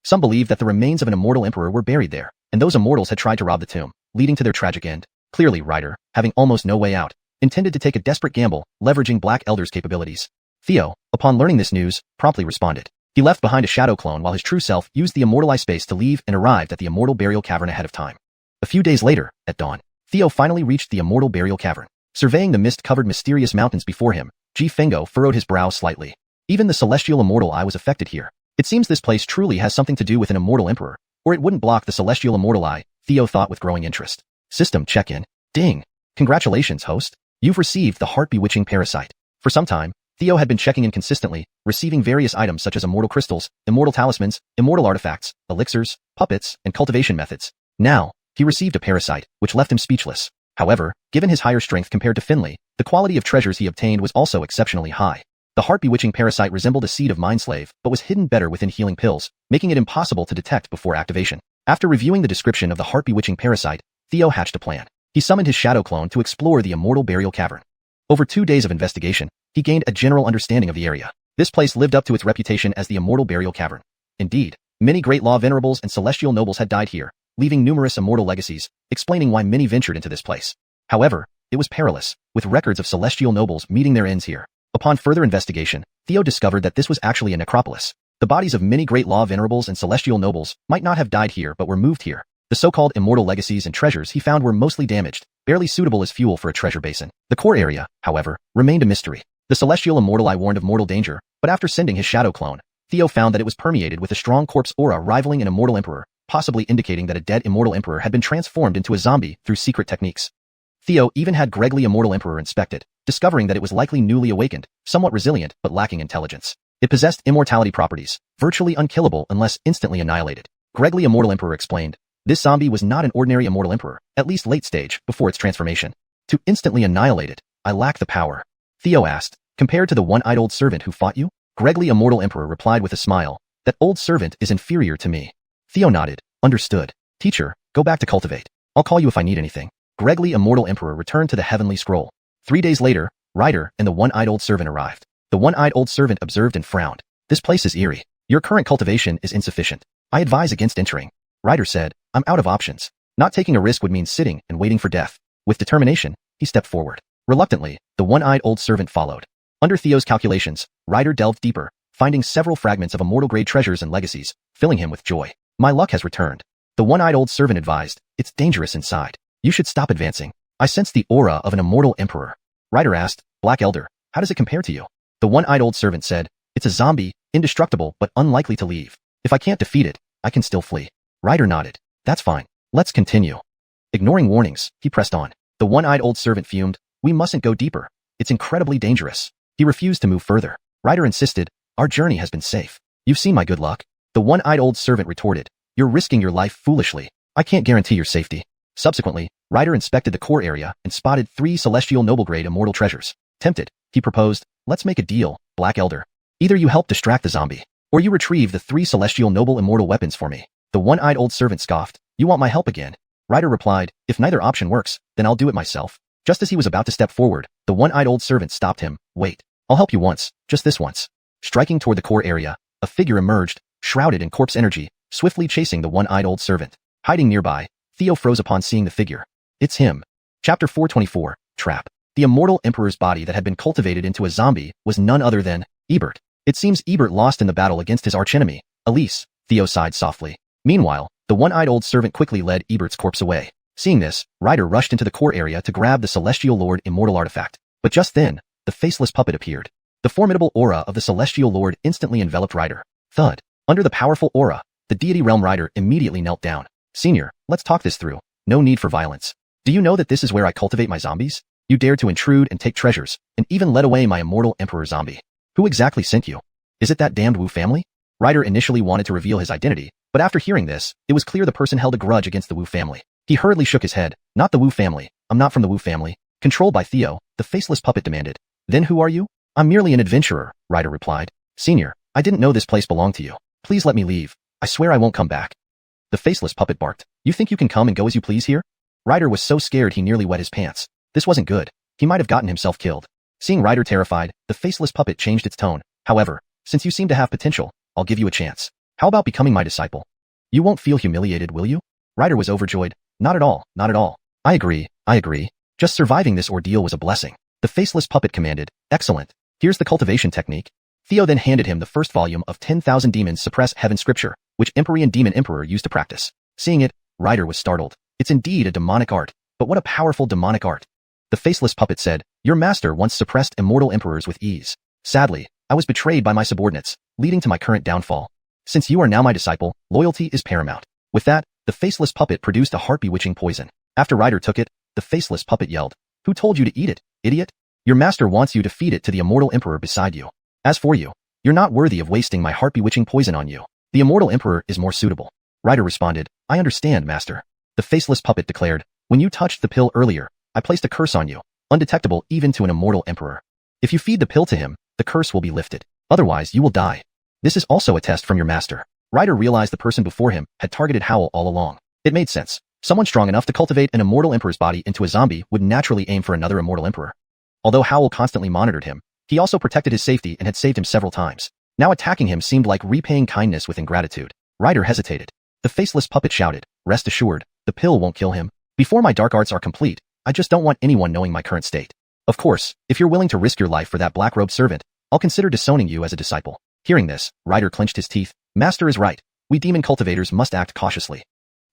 Some believed that the remains of an immortal emperor were buried there, and those immortals had tried to rob the tomb, leading to their tragic end. Clearly Ryder, having almost no way out, intended to take a desperate gamble, leveraging Black Elder's capabilities. Theo, upon learning this news, promptly responded. He left behind a shadow clone while his true self used the immortal eye space to leave and arrived at the Immortal Burial Cavern ahead of time. A few days later, at dawn, Theo finally reached the Immortal Burial Cavern. Surveying the mist-covered mysterious mountains before him, Ji Fengo furrowed his brow slightly. Even the celestial immortal eye was affected here. It seems this place truly has something to do with an immortal emperor, or it wouldn't block the celestial immortal eye, Theo thought with growing interest. System check-in. Ding. Congratulations, host. You've received the heart-bewitching parasite. For some time, Theo had been checking in consistently, receiving various items such as immortal crystals, immortal talismans, immortal artifacts, elixirs, puppets, and cultivation methods. Now, he received a parasite, which left him speechless. However, given his higher strength compared to Finley, The quality of treasures he obtained was also exceptionally high. The heart-bewitching parasite resembled a seed of Mindslave, but was hidden better within healing pills, making it impossible to detect before activation. After reviewing the description of the heart-bewitching parasite, Theo hatched a plan. He summoned his shadow clone to explore the immortal burial cavern. Over 2 days of investigation, he gained a general understanding of the area. This place lived up to its reputation as the immortal burial cavern. Indeed, many great law venerables and celestial nobles had died here, leaving numerous immortal legacies, explaining why many ventured into this place. However, it was perilous, with records of celestial nobles meeting their ends here. Upon further investigation, Theo discovered that this was actually a necropolis. The bodies of many great law venerables and celestial nobles might not have died here but were moved here. The so-called immortal legacies and treasures he found were mostly damaged, barely suitable as fuel for a treasure basin. The core area, however, remained a mystery. The celestial immortal eye warned of mortal danger, but after sending his shadow clone, Theo found that it was permeated with a strong corpse aura rivaling an immortal emperor, possibly indicating that a dead immortal emperor had been transformed into a zombie through secret techniques. Theo even had Gregly immortal emperor inspected, discovering that it was likely newly awakened, somewhat resilient but lacking intelligence. It possessed immortality properties, virtually unkillable unless instantly annihilated. Gregly immortal emperor explained, this zombie was not an ordinary immortal emperor, at least late stage, before its transformation. To instantly annihilate it, I lack the power. Theo asked, compared to the one-eyed old servant who fought you? Gregly immortal emperor replied with a smile, that old servant is inferior to me. Theo nodded, understood. Teacher, go back to cultivate. I'll call you if I need anything. Gregly immortal emperor returned to the heavenly scroll. 3 days later, Ryder and the one-eyed old servant arrived. The one-eyed old servant observed and frowned. This place is eerie. Your current cultivation is insufficient. I advise against entering. Ryder said, I'm out of options. Not taking a risk would mean sitting and waiting for death. With determination, he stepped forward. Reluctantly, the one-eyed old servant followed. Under Theo's calculations, Ryder delved deeper, finding several fragments of immortal-grade treasures and legacies, filling him with joy. My luck has returned. The one-eyed old servant advised, it's dangerous inside. You should stop advancing. I sense the aura of an immortal emperor. Ryder asked, Black Elder, how does it compare to you? The one-eyed old servant said, it's a zombie, indestructible but unlikely to leave. If I can't defeat it, I can still flee. Ryder nodded. That's fine. Let's continue. Ignoring warnings, he pressed on. The one-eyed old servant fumed, we mustn't go deeper. It's incredibly dangerous. He refused to move further. Ryder insisted, our journey has been safe. You've seen my good luck. The one-eyed old servant retorted, you're risking your life foolishly. I can't guarantee your safety. Subsequently, Ryder inspected the core area and spotted 3 celestial noble-grade immortal treasures. Tempted, he proposed, let's make a deal, Black Elder. Either you help distract the zombie, or you retrieve the 3 celestial noble immortal weapons for me. The one-eyed old servant scoffed, you want my help again? Ryder replied, if neither option works, then I'll do it myself. Just as he was about to step forward, the one-eyed old servant stopped him, wait. I'll help you once, just this once. Striking toward the core area, a figure emerged, shrouded in corpse energy, swiftly chasing the one-eyed old servant. Hiding nearby, Theo froze upon seeing the figure. It's him. Chapter 424, Trap. The immortal emperor's body that had been cultivated into a zombie was none other than Ebert. It seems Ebert lost in the battle against his archenemy, Elise, Theo sighed softly. Meanwhile, the one-eyed old servant quickly led Ebert's corpse away. Seeing this, Ryder rushed into the core area to grab the Celestial Lord immortal artifact. But just then, the faceless puppet appeared. The formidable aura of the Celestial Lord instantly enveloped Ryder. Thud. Under the powerful aura, the deity realm Ryder immediately knelt down. Senior, let's talk this through. No need for violence. Do you know that this is where I cultivate my zombies? You dared to intrude and take treasures, and even led away my immortal emperor zombie. Who exactly sent you? Is it that damned Wu family? Ryder initially wanted to reveal his identity, but after hearing this, it was clear the person held a grudge against the Wu family. He hurriedly shook his head. Not the Wu family. I'm not from the Wu family. Controlled by Theo, the faceless puppet demanded. Then who are you? I'm merely an adventurer, Ryder replied. Senior, I didn't know this place belonged to you. Please let me leave. I swear I won't come back. The faceless puppet barked. You think you can come and go as you please here? Ryder was so scared he nearly wet his pants. This wasn't good. He might have gotten himself killed. Seeing Ryder terrified, the faceless puppet changed its tone. However, since you seem to have potential, I'll give you a chance. How about becoming my disciple? You won't feel humiliated, will you? Ryder was overjoyed. Not at all, not at all. I agree. Just surviving this ordeal was a blessing. The faceless puppet commanded, excellent. Here's the cultivation technique. Theo then handed him the first volume of 10,000 Demons Suppress Heaven scripture, which Empyrean Demon Emperor used to practice. Seeing it, Ryder was startled. It's indeed a demonic art, but what a powerful demonic art. The faceless puppet said, your master once suppressed immortal emperors with ease. Sadly, I was betrayed by my subordinates, leading to my current downfall. Since you are now my disciple, loyalty is paramount. With that, the faceless puppet produced a heart-bewitching poison. After Ryder took it, the faceless puppet yelled, who told you to eat it, idiot? Your master wants you to feed it to the immortal emperor beside you. As for you, you're not worthy of wasting my heart-bewitching poison on you. The immortal emperor is more suitable. Ryder responded, I understand, master. The faceless puppet declared, when you touched the pill earlier, I placed a curse on you. undetectable even to an immortal emperor. If you feed the pill to him, the curse will be lifted. Otherwise, you will die. This is also a test from your master. Ryder realized the person before him had targeted Howl all along. It made sense. Someone strong enough to cultivate an immortal emperor's body into a zombie would naturally aim for another immortal emperor. Although Howl constantly monitored him, he also protected his safety and had saved him several times. Now attacking him seemed like repaying kindness with ingratitude. Ryder hesitated. The faceless puppet shouted, "Rest assured, the pill won't kill him. Before my dark arts are complete, I just don't want anyone knowing my current state. Of course, if you're willing to risk your life for that black-robed servant, I'll consider disowning you as a disciple." Hearing this, Ryder clenched his teeth. Master is right. We demon cultivators must act cautiously.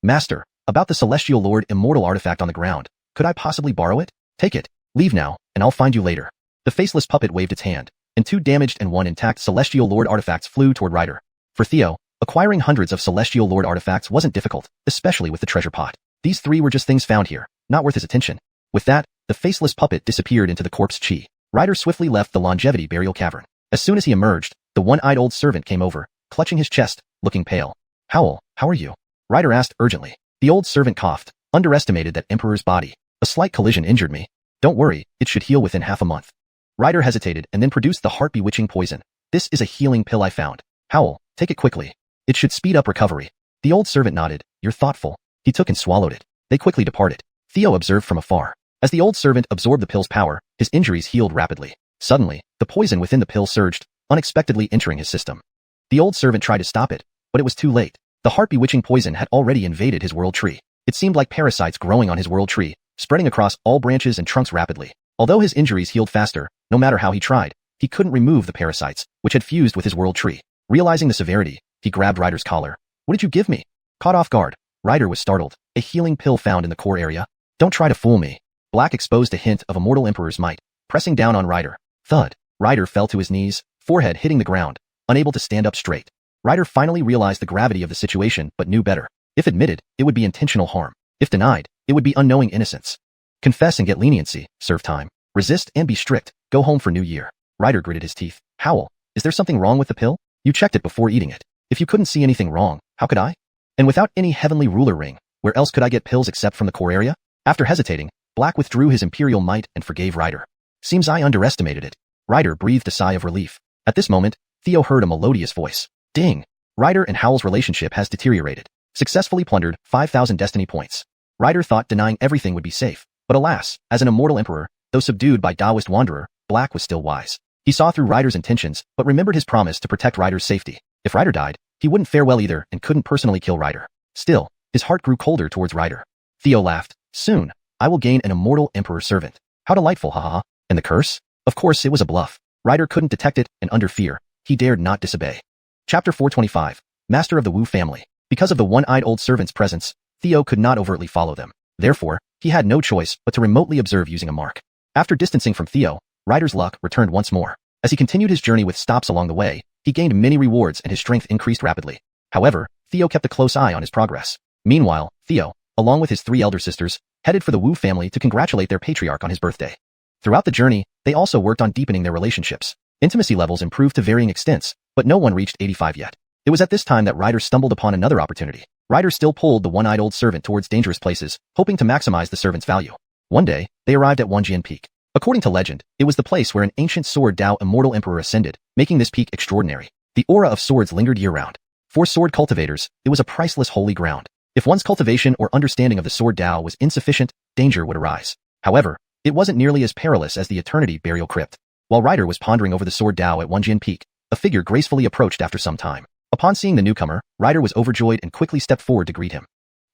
Master, about the Celestial Lord immortal artifact on the ground, could I possibly borrow it? Take it. Leave now, and I'll find you later. The faceless puppet waved its hand, and 2 damaged and 1 intact Celestial Lord artifacts flew toward Ryder. For Theo, acquiring hundreds of Celestial Lord artifacts wasn't difficult, especially with the treasure pot. These 3 were just things found here, not worth his attention. With that, the faceless puppet disappeared into the corpse chi. Ryder swiftly left the longevity burial cavern. As soon as he emerged, the one-eyed old servant came over, clutching his chest, looking pale. Howl, how are you? Ryder asked urgently. The old servant coughed, underestimated that emperor's body. A slight collision injured me. Don't worry, it should heal within half a month. Ryder hesitated and then produced the heart-bewitching poison. This is a healing pill I found. Howl, take it quickly. It should speed up recovery. The old servant nodded. You're thoughtful. He took and swallowed it. They quickly departed. Theo observed from afar. As the old servant absorbed the pill's power, his injuries healed rapidly. Suddenly, the poison within the pill surged, unexpectedly entering his system. The old servant tried to stop it, but it was too late. The heart-bewitching poison had already invaded his world tree. It seemed like parasites growing on his world tree, spreading across all branches and trunks rapidly. Although his injuries healed faster, no matter how he tried, he couldn't remove the parasites, which had fused with his world tree. Realizing the severity, he grabbed Ryder's collar. What did you give me? Caught off guard, Ryder was startled. A healing pill found in the core area? Don't try to fool me. Black exposed a hint of a mortal emperor's might, pressing down on Ryder. Thud. Ryder fell to his knees, forehead hitting the ground, unable to stand up straight. Ryder finally realized the gravity of the situation but knew better. If admitted, it would be intentional harm. If denied, it would be unknowing innocence. Confess and get leniency, serve time. Resist and be strict, go home for New Year. Ryder gritted his teeth. Howl, is there something wrong with the pill? You checked it before eating it. If you couldn't see anything wrong, how could I? And without any heavenly ruler ring, where else could I get pills except from the core area? After hesitating, Black withdrew his imperial might and forgave Ryder. Seems I underestimated it. Ryder breathed a sigh of relief. At this moment, Theo heard a melodious voice. Ding! Ryder and Howl's relationship has deteriorated. Successfully plundered 5,000 destiny points. Ryder thought denying everything would be safe. But alas, as an immortal emperor, though subdued by Taoist wanderer, Black was still wise. He saw through Ryder's intentions, but remembered his promise to protect Ryder's safety. If Ryder died, he wouldn't fare well either and couldn't personally kill Ryder. Still, his heart grew colder towards Ryder. Theo laughed. Soon, I will gain an immortal emperor servant. How delightful, haha. And the curse? Of course it was a bluff. Ryder couldn't detect it, and under fear, he dared not disobey. Chapter 425. Master of the Wu family. Because of the one-eyed old servant's presence, Theo could not overtly follow them. Therefore, he had no choice but to remotely observe using a mark. After distancing from Theo, Ryder's luck returned once more. As he continued his journey with stops along the way, he gained many rewards and his strength increased rapidly. However, Theo kept a close eye on his progress. Meanwhile, Theo, along with his 3 elder sisters, headed for the Wu family to congratulate their patriarch on his birthday. Throughout the journey, they also worked on deepening their relationships. Intimacy levels improved to varying extents, but no one reached 85 yet. It was at this time that Ryder stumbled upon another opportunity. Ryder still pulled the one-eyed old servant towards dangerous places, hoping to maximize the servant's value. One day, they arrived at Wanjian Peak. According to legend, it was the place where an ancient sword Dao immortal emperor ascended, making this peak extraordinary. The aura of swords lingered year-round. For sword cultivators, it was a priceless holy ground. If one's cultivation or understanding of the sword Dao was insufficient, danger would arise. However, it wasn't nearly as perilous as the Eternity Burial Crypt. While Ryder was pondering over the sword Dao at Wanjian Peak, a figure gracefully approached after some time. Upon seeing the newcomer, Ryder was overjoyed and quickly stepped forward to greet him.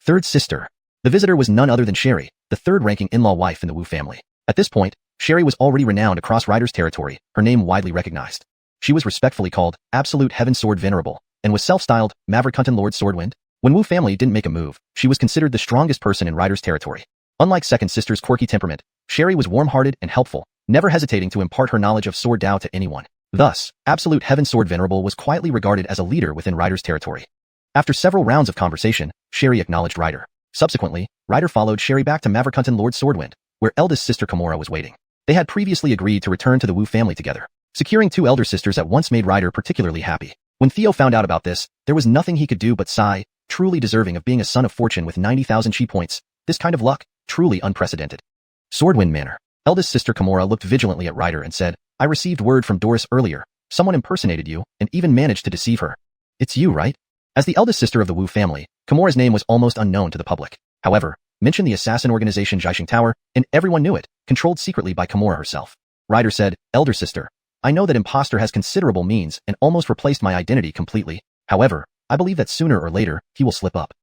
Third sister. The visitor was none other than Sherry, the third-ranking in-law wife in the Wu family. At this point, Sherry was already renowned across Ryder's territory, her name widely recognized. She was respectfully called Absolute Heaven Sword Venerable, and was self-styled Maverick Lord Swordwind. When Wu family didn't make a move, she was considered the strongest person in Ryder's territory. Unlike second sister's quirky temperament, Sherry was warm-hearted and helpful, never hesitating to impart her knowledge of sword Dao to anyone. Thus, Absolute Heaven Sword Venerable was quietly regarded as a leader within Ryder's territory. After several rounds of conversation, Sherry acknowledged Ryder. Subsequently, Ryder followed Sherry back to Maverick Lord Swordwind, where eldest sister Kimura was waiting. They had previously agreed to return to the Wu family together. Securing 2 elder sisters at once made Ryder particularly happy. When Theo found out about this, there was nothing he could do but sigh, truly deserving of being a son of fortune with 90,000 chi points. This kind of luck, truly unprecedented. Swordwind Manor. Eldest sister Kimura looked vigilantly at Ryder and said, I received word from Doris earlier. Someone impersonated you and even managed to deceive her. It's you, right? As the eldest sister of the Wu family, Kimura's name was almost unknown to the public. However, mention the assassin organization Jiaxing Tower, and everyone knew it, controlled secretly by Kimura herself. Ryder said, Elder sister, I know that imposter has considerable means and almost replaced my identity completely. However, I believe that sooner or later, he will slip up.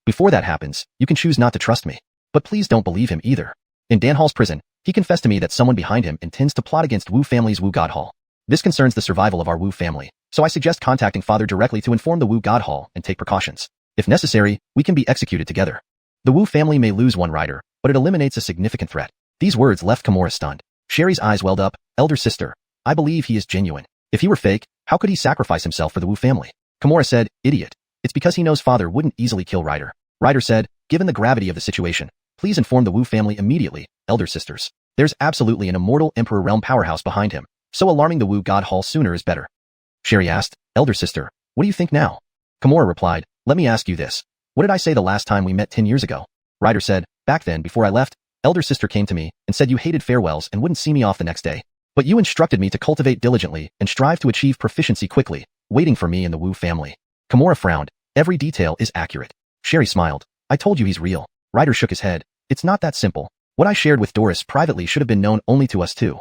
Before that happens, you can choose not to trust me. But please don't believe him either. In Dan Hall's prison, he confessed to me that someone behind him intends to plot against Wu family's Wu God Hall. This concerns the survival of our Wu family, so I suggest contacting Father directly to inform the Wu God Hall and take precautions. If necessary, we can be executed together. The Wu family may lose one rider, but it eliminates a significant threat. These words left Kimura stunned. Sherry's eyes welled up. Elder sister, I believe he is genuine. If he were fake, how could he sacrifice himself for the Wu family? Kimura said, idiot. It's because he knows Father wouldn't easily kill Ryder. Ryder said, given the gravity of the situation, please inform the Wu family immediately, elder sisters. There's absolutely an immortal Emperor Realm powerhouse behind him, so alarming the Wu God Hall sooner is better. Sherry asked, elder sister, what do you think now? Kimura replied, let me ask you this. What did I say the last time we met 10 years ago? Ryder said, back then before I left, elder sister came to me and said you hated farewells and wouldn't see me off the next day. But you instructed me to cultivate diligently and strive to achieve proficiency quickly, waiting for me in the Wu family. Kimura frowned. Every detail is accurate. Sherry smiled. I told you he's real. Ryder shook his head. It's not that simple. What I shared with Doris privately should have been known only to us two.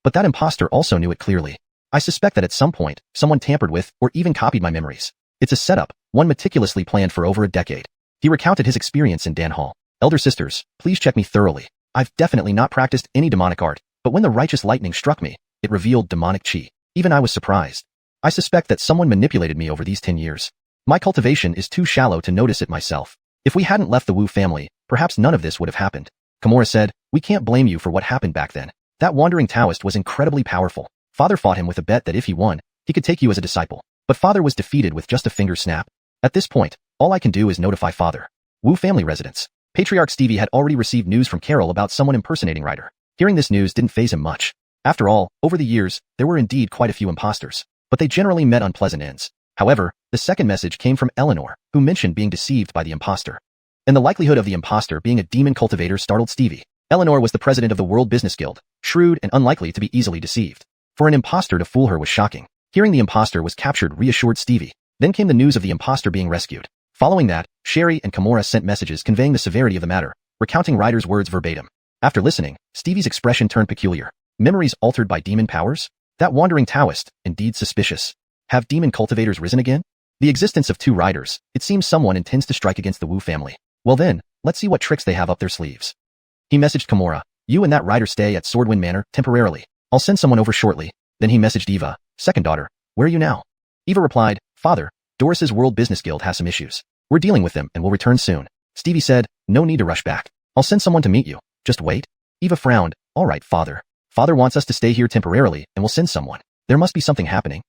But that imposter also knew it clearly. I suspect that at some point, someone tampered with or even copied my memories. It's a setup, one meticulously planned for over a decade. He recounted his experience in Dan Hall. Elder sisters, please check me thoroughly. I've definitely not practiced any demonic art, but when the righteous lightning struck me, it revealed demonic chi. Even I was surprised. I suspect that someone manipulated me over these 10 years. My cultivation is too shallow to notice it myself. If we hadn't left the Wu family, perhaps none of this would have happened. Kimura said, we can't blame you for what happened back then. That wandering Taoist was incredibly powerful. Father fought him with a bet that if he won, he could take you as a disciple. But Father was defeated with just a finger snap. At this point, all I can do is notify Father. Wu family residence. Patriarch Stevie had already received news from Carol about someone impersonating Ryder. Hearing this news didn't faze him much. After all, over the years, there were indeed quite a few imposters, but they generally met unpleasant ends. However, the second message came from Eleanor, who mentioned being deceived by the imposter. And the likelihood of the imposter being a demon cultivator startled Stevie. Eleanor was the president of the World Business Guild, shrewd and unlikely to be easily deceived. For an imposter to fool her was shocking. Hearing the imposter was captured reassured Stevie. Then came the news of the imposter being rescued. Following that, Sherry and Kimura sent messages conveying the severity of the matter, recounting Ryder's words verbatim. After listening, Stevie's expression turned peculiar. Memories altered by demon powers? That wandering Taoist, indeed suspicious. Have demon cultivators risen again? The existence of two Ryders, it seems someone intends to strike against the Wu family. Well then, let's see what tricks they have up their sleeves. He messaged Kimura, you and that Ryder stay at Swordwind Manor, temporarily. I'll send someone over shortly. Then he messaged Eva, second daughter, where are you now? Eva replied, Father, Doris's World Business Guild has some issues. We're dealing with them and will return soon. Stevie said, no need to rush back. I'll send someone to meet you. Just wait. Eva frowned, all right, Father. Father wants us to stay here temporarily and will send someone. There must be something happening.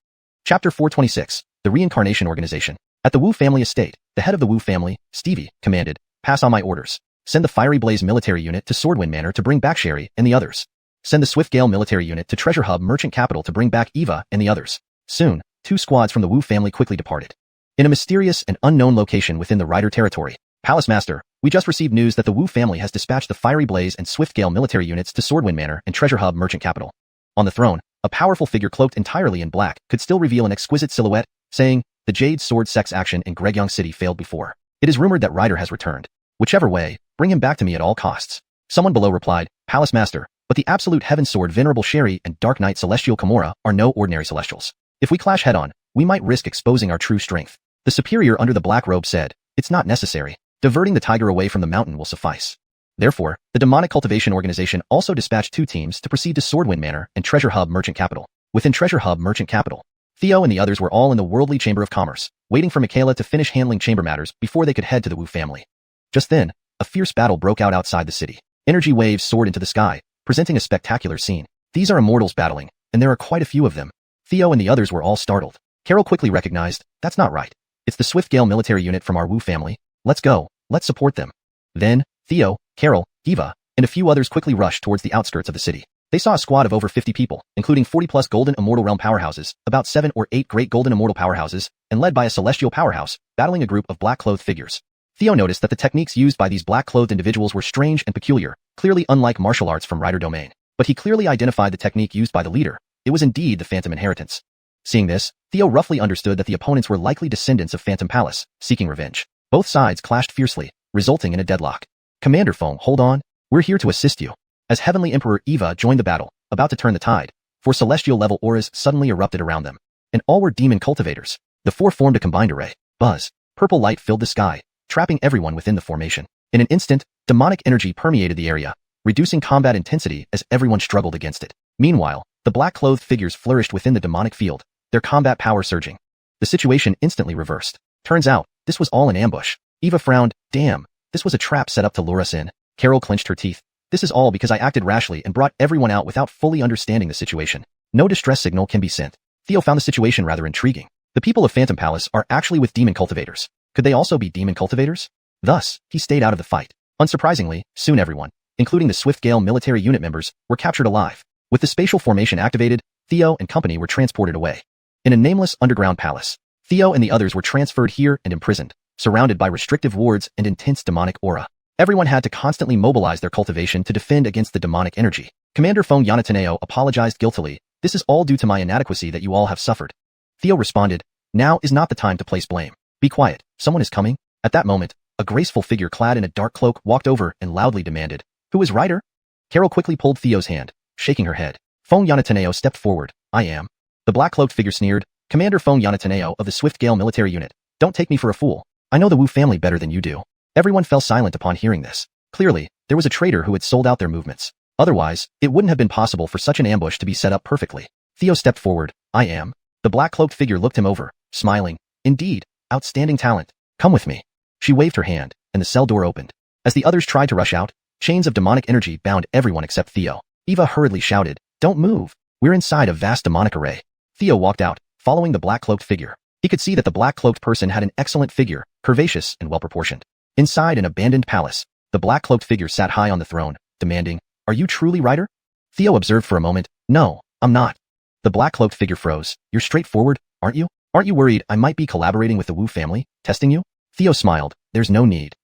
Chapter 426, The Reincarnation Organization. At the Wu family estate, the head of the Wu family, Stevie, commanded, pass on my orders. Send the Fiery Blaze military unit to Swordwind Manor to bring back Sherry and the others. Send the Swift Gale military unit to Treasure Hub Merchant Capital to bring back Eva and the others. Soon, 2 squads from the Wu family quickly departed. In a mysterious and unknown location within the Ryder territory, Palace Master, we just received news that the Wu family has dispatched the Fiery Blaze and Swift Gale military units to Swordwind Manor and Treasure Hub Merchant Capital. On the throne, a powerful figure cloaked entirely in black could still reveal an exquisite silhouette, saying, the Jade Sword sex action in Gregyong City failed before. It is rumored that Ryder has returned. Whichever way, bring him back to me at all costs. Someone below replied, Palace Master, but the Absolute Heaven Sword Venerable Sherry and Dark Knight Celestial Kimura are no ordinary celestials. If we clash head-on, we might risk exposing our true strength. The superior under the black robe said, it's not necessary. Diverting the tiger away from the mountain will suffice. Therefore, the Demonic Cultivation Organization also dispatched 2 teams to proceed to Swordwind Manor and Treasure Hub Merchant Capital. Within Treasure Hub Merchant Capital, Theo and the others were all in the Worldly Chamber of Commerce, waiting for Michaela to finish handling chamber matters before they could head to the Wu family. Just then, a fierce battle broke out outside the city. Energy waves soared into the sky, presenting a spectacular scene. These are immortals battling, and there are quite a few of them. Theo and the others were all startled. Carol quickly recognized, that's not right. It's the Swift Gale military unit from our Wu family. Let's go. Let's support them. Then, Theo, Carol, Eva, and a few others quickly rushed towards the outskirts of the city. They saw a squad of over 50 people, including 40+ Golden Immortal Realm powerhouses, about 7 or 8 Great Golden Immortal powerhouses, and led by a Celestial powerhouse, battling a group of black-clothed figures. Theo noticed that the techniques used by these black-clothed individuals were strange and peculiar, clearly unlike martial arts from Ryder domain. but he clearly identified the technique used by the leader. It was indeed the Phantom Inheritance. Seeing this, Theo roughly understood that the opponents were likely descendants of Phantom Palace, seeking revenge. Both sides clashed fiercely, resulting in a deadlock. Commander Feng, hold on. We're here to assist you. As Heavenly Emperor Eva joined the battle, about to turn the tide, 4 celestial-level auras suddenly erupted around them. And all were demon cultivators. The 4 formed a combined array. Buzz. Purple light filled the sky, trapping everyone within the formation. In an instant, demonic energy permeated the area, reducing combat intensity as everyone struggled against it. Meanwhile, the black-clothed figures flourished within the demonic field, their combat power surging. The situation instantly reversed. Turns out, this was all an ambush. Eva frowned. Damn, this was a trap set up to lure us in. Carol clenched her teeth. This is all because I acted rashly and brought everyone out without fully understanding the situation. No distress signal can be sent. Theo found the situation rather intriguing. The people of Phantom Palace are actually with demon cultivators. Could they also be demon cultivators? Thus, he stayed out of the fight. Unsurprisingly, soon everyone, including the Swiftgale military unit members, were captured alive. With the spatial formation activated, Theo and company were transported away. In a nameless underground palace, Theo and the others were transferred here and imprisoned, surrounded by restrictive wards and intense demonic aura. Everyone had to constantly mobilize their cultivation to defend against the demonic energy. Commander Feng Yanataneo apologized guiltily. This is all due to my inadequacy that you all have suffered. Theo responded, now is not the time to place blame. Be quiet, someone is coming. At that moment, a graceful figure clad in a dark cloak walked over and loudly demanded, who is Ryder? Carol quickly pulled Theo's hand, shaking her head. Feng Yanataneo stepped forward. I am. The black-cloaked figure sneered, Commander Feng Yanataneo of the Swiftgale military unit. Don't take me for a fool. I know the Wu family better than you do. Everyone fell silent upon hearing this. Clearly, there was a traitor who had sold out their movements. Otherwise, it wouldn't have been possible for such an ambush to be set up perfectly. Theo stepped forward. I am. The black-cloaked figure looked him over, smiling. Indeed, outstanding talent. Come with me. She waved her hand, and the cell door opened. As the others tried to rush out, chains of demonic energy bound everyone except Theo. Eva hurriedly shouted, don't move. We're inside a vast demonic array. Theo walked out, following the black-cloaked figure. He could see that the black-cloaked person had an excellent figure, curvaceous and well-proportioned. Inside an abandoned palace, the black-cloaked figure sat high on the throne, demanding, are you truly Ryder? Theo observed for a moment. No, I'm not. The black-cloaked figure froze. You're straightforward, aren't you? Aren't you worried I might be collaborating with the Wu family, testing you? Theo smiled. There's no need.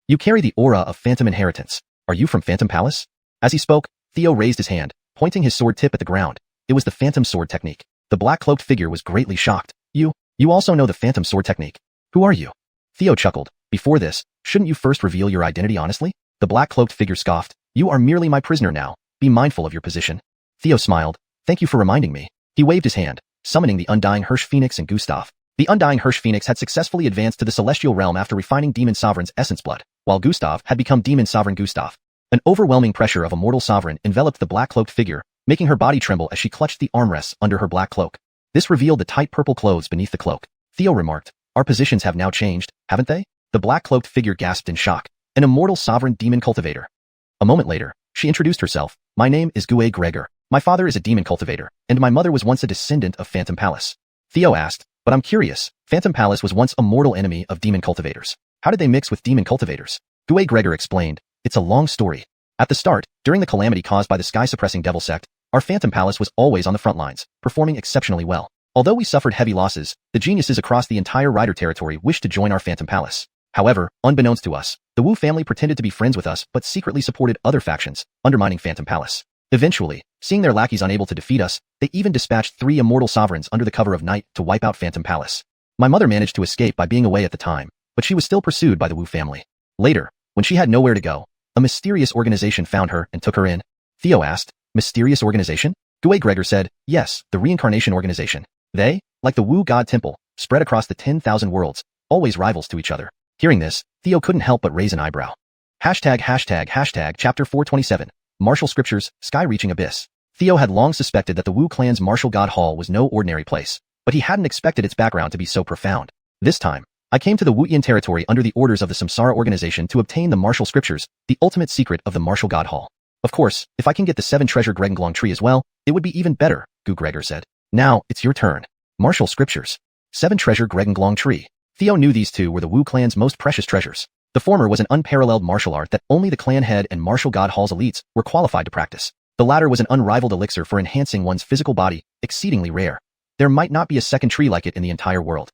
You carry the aura of Phantom Inheritance. Are you from Phantom Palace? As he spoke, Theo raised his hand, pointing his sword tip at the ground. It was the Phantom Sword technique. The black-cloaked figure was greatly shocked. You also know the Phantom Sword technique. Who are you? Theo chuckled. Before this, shouldn't you first reveal your identity honestly? The black-cloaked figure scoffed. You are merely my prisoner now. Be mindful of your position. Theo smiled. Thank you for reminding me. He waved his hand, summoning the Undying Hirsch Phoenix and Gustav. The Undying Hirsch Phoenix had successfully advanced to the Celestial Realm after refining Demon Sovereign's essence blood, while Gustav had become Demon Sovereign Gustav. An overwhelming pressure of a mortal sovereign enveloped the black-cloaked figure, making her body tremble as she clutched the armrests under her black cloak. This revealed the tight purple clothes beneath the cloak. Theo remarked, our positions have now changed, haven't they? The black-cloaked figure gasped in shock. An immortal sovereign demon cultivator. A moment later, she introduced herself. My name is Gue Gregor. My father is a demon cultivator, and my mother was once a descendant of Phantom Palace. Theo asked, but I'm curious, Phantom Palace was once a mortal enemy of demon cultivators. How did they mix with demon cultivators? Gue Gregor explained, it's a long story. At the start, during the calamity caused by the sky-suppressing devil sect, our Phantom Palace was always on the front lines, performing exceptionally well. Although we suffered heavy losses, the geniuses across the entire Ryder territory wished to join our Phantom Palace. However, unbeknownst to us, the Wu family pretended to be friends with us but secretly supported other factions, undermining Phantom Palace. Eventually, seeing their lackeys unable to defeat us, they even dispatched 3 immortal sovereigns under the cover of night to wipe out Phantom Palace. My mother managed to escape by being away at the time, but she was still pursued by the Wu family. Later, when she had nowhere to go, a mysterious organization found her and took her in. Theo asked, mysterious organization? Gue Gregor said, yes, the reincarnation organization. They, like the Wu God Temple, spread across the 10,000 worlds, always rivals to each other. Hearing this, Theo couldn't help but raise an eyebrow. Hashtag chapter 427, Martial Scriptures, Sky-Reaching Abyss. Theo had long suspected that the Wu clan's martial god hall was no ordinary place, but he hadn't expected its background to be so profound. This time, I came to the Wuyan territory under the orders of the Samsara organization to obtain the martial scriptures, the ultimate secret of the martial god hall. Of course, if I can get the 7-treasure Gregenglong tree as well, it would be even better, Gu Gregor said. Now, it's your turn. Martial scriptures. 7-treasure Gregenglong tree. Theo knew these two were the Wu clan's most precious treasures. The former was an unparalleled martial art that only the clan head and martial god hall's elites were qualified to practice. The latter was an unrivaled elixir for enhancing one's physical body, exceedingly rare. There might not be a second tree like it in the entire world.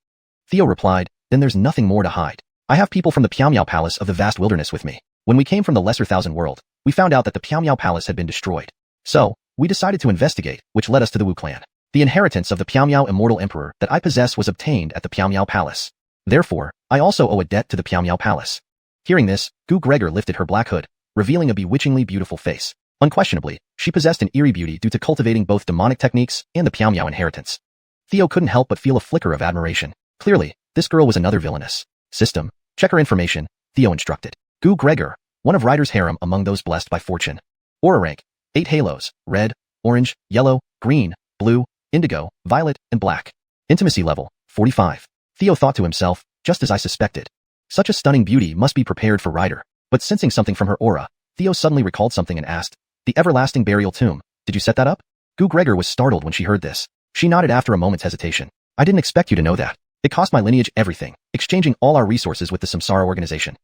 Theo replied, then there's nothing more to hide. I have people from the Piao Palace of the vast wilderness with me. When we came from the Lesser Thousand World, we found out that the Piao Palace had been destroyed. So, we decided to investigate, which led us to the Wu clan. The inheritance of the Piao immortal emperor that I possess was obtained at the Piao palace. Therefore, I also owe a debt to the Piao palace. Hearing this, Gu Gregor lifted her black hood, revealing a bewitchingly beautiful face. Unquestionably, she possessed an eerie beauty due to cultivating both demonic techniques and the Piao inheritance. Theo couldn't help but feel a flicker of admiration. Clearly, this girl was another villainess. System, check her information, Theo instructed. Gu Gregor, one of Ryder's harem among those blessed by fortune. Aura rank, 8 halos, red, orange, yellow, green, blue, indigo, violet, and black. Intimacy level, 45. Theo thought to himself, just as I suspected. Such a stunning beauty must be prepared for Ryder. But sensing something from her aura, Theo suddenly recalled something and asked, the everlasting burial tomb, did you set that up? Gu Gregor was startled when she heard this. She nodded after a moment's hesitation. I didn't expect you to know that. It cost my lineage everything, exchanging all our resources with the Samsara organization.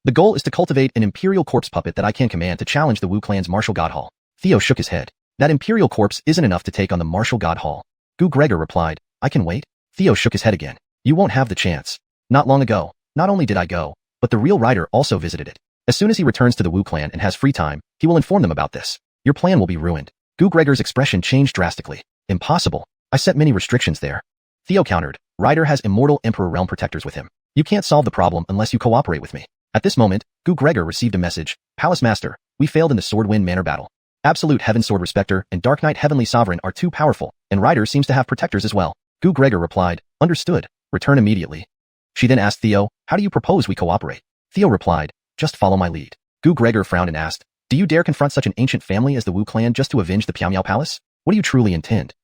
The goal is to cultivate an imperial corpse puppet that I can command to challenge the Wu clan's martial god hall. Theo shook his head. That imperial corpse isn't enough to take on the martial god hall. Gu Gregor replied, I can wait. Theo shook his head again. You won't have the chance. Not long ago, not only did I go, but the real Ryder also visited it. As soon as he returns to the Wu clan and has free time, he will inform them about this. Your plan will be ruined. Gu Gregor's expression changed drastically. Impossible. I set many restrictions there. Theo countered, Ryder has immortal Emperor realm protectors with him. You can't solve the problem unless you cooperate with me. At this moment, Gu Gregor received a message. Palace Master, we failed in the Swordwind Manor battle. Absolute Heaven Sword Respecter and Dark Knight Heavenly Sovereign are too powerful, and Ryder seems to have protectors as well. Gu Gregor replied, understood. Return immediately. She then asked Theo, how do you propose we cooperate? Theo replied, just follow my lead. Gu Gregor frowned and asked, do you dare confront such an ancient family as the Wu clan just to avenge the Piao palace? What do you truly intend?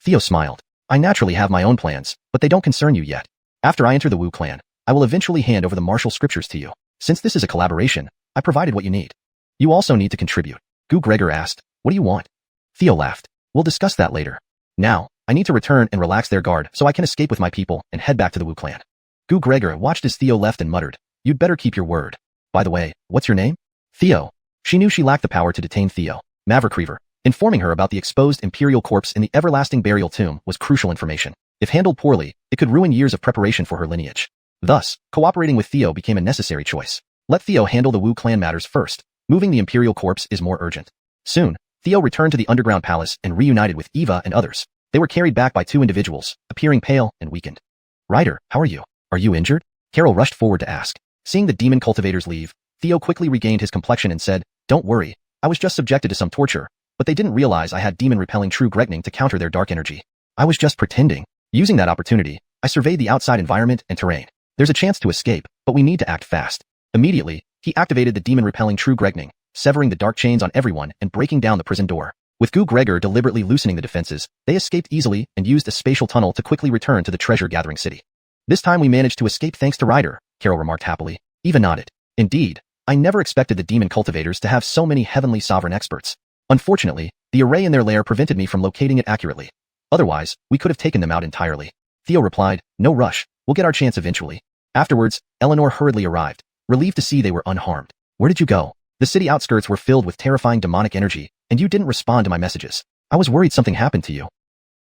Theo smiled. I naturally have my own plans, but they don't concern you yet. After I enter the Wu clan, I will eventually hand over the martial scriptures to you. Since this is a collaboration, I provided what you need. You also need to contribute. Gu Gregor asked, what do you want? Theo laughed. We'll discuss that later. Now, I need to return and relax their guard so I can escape with my people and head back to the Wu clan. Gu Gregor watched as Theo left and muttered, you'd better keep your word. By the way, what's your name? Theo. She knew she lacked the power to detain Theo. Maverick Reaver. Informing her about the exposed imperial corpse in the everlasting burial tomb was crucial information. If handled poorly, it could ruin years of preparation for her lineage. Thus, cooperating with Theo became a necessary choice. Let Theo handle the Wu clan matters first. Moving the imperial corpse is more urgent. Soon, Theo returned to the underground palace and reunited with Eva and others. They were carried back by 2 individuals, appearing pale and weakened. Ryder, how are you? Are you injured? Carol rushed forward to ask. Seeing the demon cultivators leave, Theo quickly regained his complexion and said, don't worry, I was just subjected to some torture, but they didn't realize I had demon-repelling true Gregning to counter their dark energy. I was just pretending. Using that opportunity, I surveyed the outside environment and terrain. There's a chance to escape, but we need to act fast. Immediately, he activated the demon-repelling true Gregning, severing the dark chains on everyone and breaking down the prison door. With Gu Gregor deliberately loosening the defenses, they escaped easily and used a spatial tunnel to quickly return to the treasure-gathering city. This time we managed to escape thanks to Ryder, Carol remarked happily. Eva nodded. Indeed, I never expected the demon cultivators to have so many heavenly sovereign experts. Unfortunately, the array in their lair prevented me from locating it accurately. Otherwise, we could have taken them out entirely. Theo replied, no rush, we'll get our chance eventually. Afterwards, Eleanor hurriedly arrived, relieved to see they were unharmed. Where did you go? The city outskirts were filled with terrifying demonic energy, and you didn't respond to my messages. I was worried something happened to you.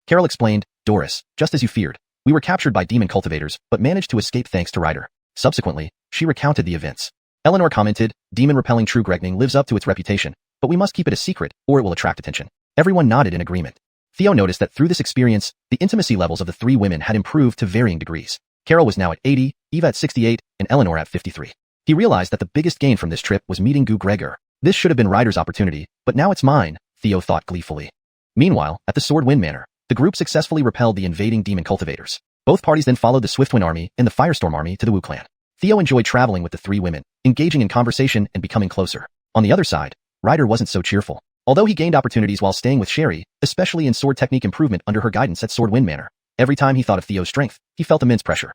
Carol explained, Doris, just as you feared. We were captured by demon cultivators, but managed to escape thanks to Ryder. Subsequently, she recounted the events. Eleanor commented, demon-repelling true Gregning lives up to its reputation, but we must keep it a secret, or it will attract attention. Everyone nodded in agreement. Theo noticed that through this experience, the intimacy levels of the 3 women had improved to varying degrees. Carol was now at 80, Eva at 68, and Eleanor at 53. He realized that the biggest gain from this trip was meeting Gu Gregor. This should have been Ryder's opportunity, but now it's mine, Theo thought gleefully. Meanwhile, at the Swordwind Manor, the group successfully repelled the invading demon cultivators. Both parties then followed the Swiftwind army and the Firestorm army to the Wu clan. Theo enjoyed traveling with the 3 women, engaging in conversation and becoming closer. On the other side, Ryder wasn't so cheerful. Although he gained opportunities while staying with Sherry, especially in sword technique improvement under her guidance at Swordwind Manor, every time he thought of Theo's strength, he felt immense pressure.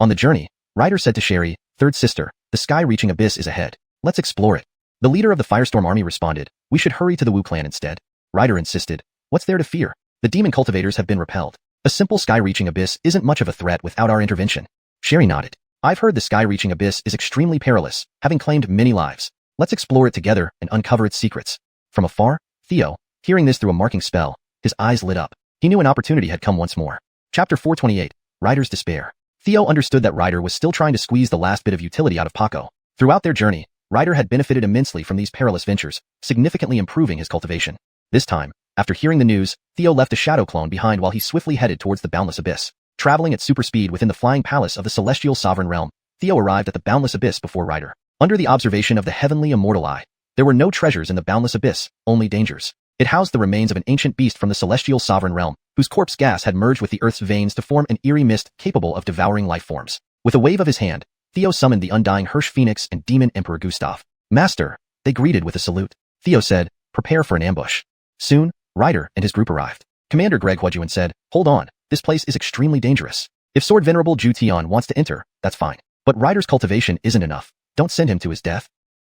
On the journey, Ryder said to Sherry, third sister, the sky-reaching abyss is ahead. Let's explore it. The leader of the Firestorm army responded, we should hurry to the Wu clan instead. Ryder insisted, what's there to fear? The demon cultivators have been repelled. A simple sky-reaching abyss isn't much of a threat without our intervention. Sherry nodded. I've heard the sky-reaching abyss is extremely perilous, having claimed many lives. Let's explore it together and uncover its secrets. From afar, Theo, hearing this through a marking spell, his eyes lit up. He knew an opportunity had come once more. Chapter 428, Ryder's Despair. Theo understood that Ryder was still trying to squeeze the last bit of utility out of Paco. Throughout their journey, Ryder had benefited immensely from these perilous ventures, significantly improving his cultivation. This time, after hearing the news, Theo left a shadow clone behind while he swiftly headed towards the boundless abyss. Traveling at super speed within the flying palace of the celestial sovereign realm, Theo arrived at the boundless abyss before Ryder. Under the observation of the heavenly immortal eye, there were no treasures in the boundless abyss, only dangers. It housed the remains of an ancient beast from the celestial sovereign realm, whose corpse gas had merged with the earth's veins to form an eerie mist capable of devouring life forms. With a wave of his hand, Theo summoned the undying Hirsch Phoenix and Demon Emperor Gustav. Master, they greeted with a salute. Theo said, prepare for an ambush. Soon, Ryder and his group arrived. Commander Greg Huojuan said, hold on, this place is extremely dangerous. If Sword Venerable Ju Tian wants to enter, that's fine. But Ryder's cultivation isn't enough. Don't send him to his death.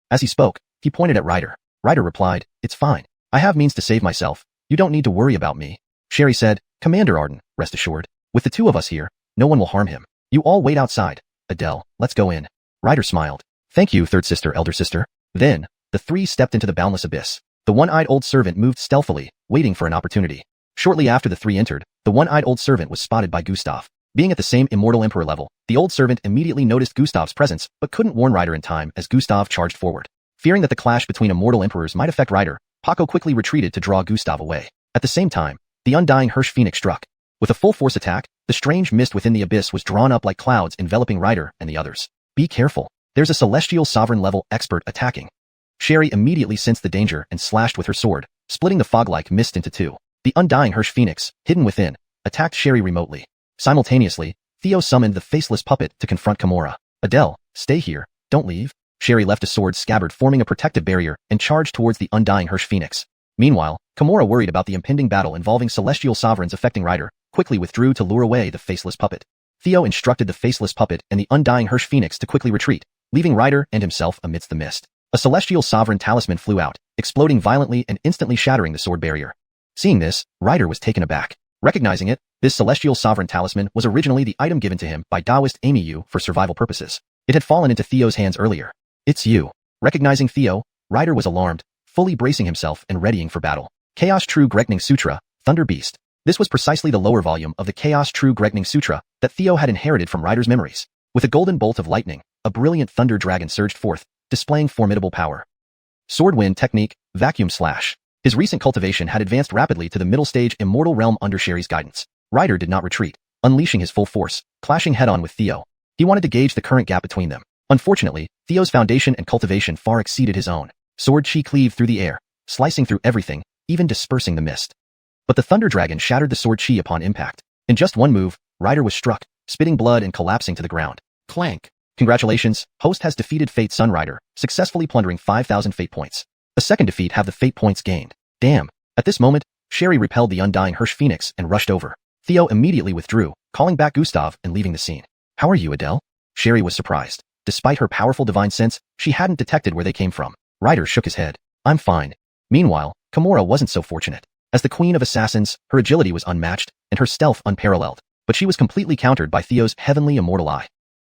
As he spoke, he pointed at Ryder. Ryder replied, it's fine. I have means to save myself. You don't need to worry about me. Sherry said, Commander Arden, rest assured. With the two of us here, no one will harm him. You all wait outside. Adele, let's go in. Ryder smiled. Thank you, third sister, elder sister. Then, the three stepped into the boundless abyss. The one-eyed old servant moved stealthily, waiting for an opportunity. Shortly after the three entered, the one-eyed old servant was spotted by Gustav. Being at the same immortal emperor level, the old servant immediately noticed Gustav's presence, but couldn't warn Ryder in time as Gustav charged forward. Fearing that the clash between immortal emperors might affect Ryder, Paco quickly retreated to draw Gustav away. At the same time, the undying Hirsch Phoenix struck. With a full-force attack, the strange mist within the abyss was drawn up like clouds enveloping Ryder and the others. Be careful. There's a celestial sovereign-level expert attacking. Sherry immediately sensed the danger and slashed with her sword, splitting the fog-like mist into two. The undying Hirsch Phoenix, hidden within, attacked Sherry remotely. Simultaneously, Theo summoned the faceless puppet to confront Kimura. Adele, stay here, don't leave. Sherry left a sword scabbard forming a protective barrier and charged towards the undying Hirsch Phoenix. Meanwhile, Kimura, worried about the impending battle involving celestial sovereigns affecting Ryder, quickly withdrew to lure away the faceless puppet. Theo instructed the faceless puppet and the undying Hirsch Phoenix to quickly retreat, leaving Ryder and himself amidst the mist. A celestial sovereign talisman flew out, exploding violently and instantly shattering the sword barrier. Seeing this, Ryder was taken aback. Recognizing it, this celestial sovereign talisman was originally the item given to him by Taoist Amy Yu for survival purposes. It had fallen into Theo's hands earlier. It's you. Recognizing Theo, Ryder was alarmed, fully bracing himself and readying for battle. Chaos True Gregning Sutra, Thunder Beast. This was precisely the lower volume of the Chaos True Gregning Sutra that Theo had inherited from Ryder's memories. With a golden bolt of lightning, a brilliant thunder dragon surged forth, displaying formidable power. Sword Wind Technique, Vacuum Slash. His recent cultivation had advanced rapidly to the middle stage immortal realm under Sherry's guidance. Ryder did not retreat, unleashing his full force, clashing head-on with Theo. He wanted to gauge the current gap between them. Unfortunately, Theo's foundation and cultivation far exceeded his own. Sword Chi cleaved through the air, slicing through everything, even dispersing the mist. But the Thunder Dragon shattered the Sword Chi upon impact. In just one move, Ryder was struck, spitting blood and collapsing to the ground. Clank. Congratulations, host has defeated Fate Sun Rider, successfully plundering 5,000 Fate points. A second defeat have the Fate points gained. Damn. At this moment, Sherry repelled the undying Hirsch Phoenix and rushed over. Theo immediately withdrew, calling back Gustav and leaving the scene. How are you, Adele? Sherry was surprised. Despite her powerful divine sense, she hadn't detected where they came from. Ryder shook his head. I'm fine. Meanwhile, Kimura wasn't so fortunate. As the Queen of Assassins, her agility was unmatched, and her stealth unparalleled. But she was completely countered by Theo's heavenly immortal eye.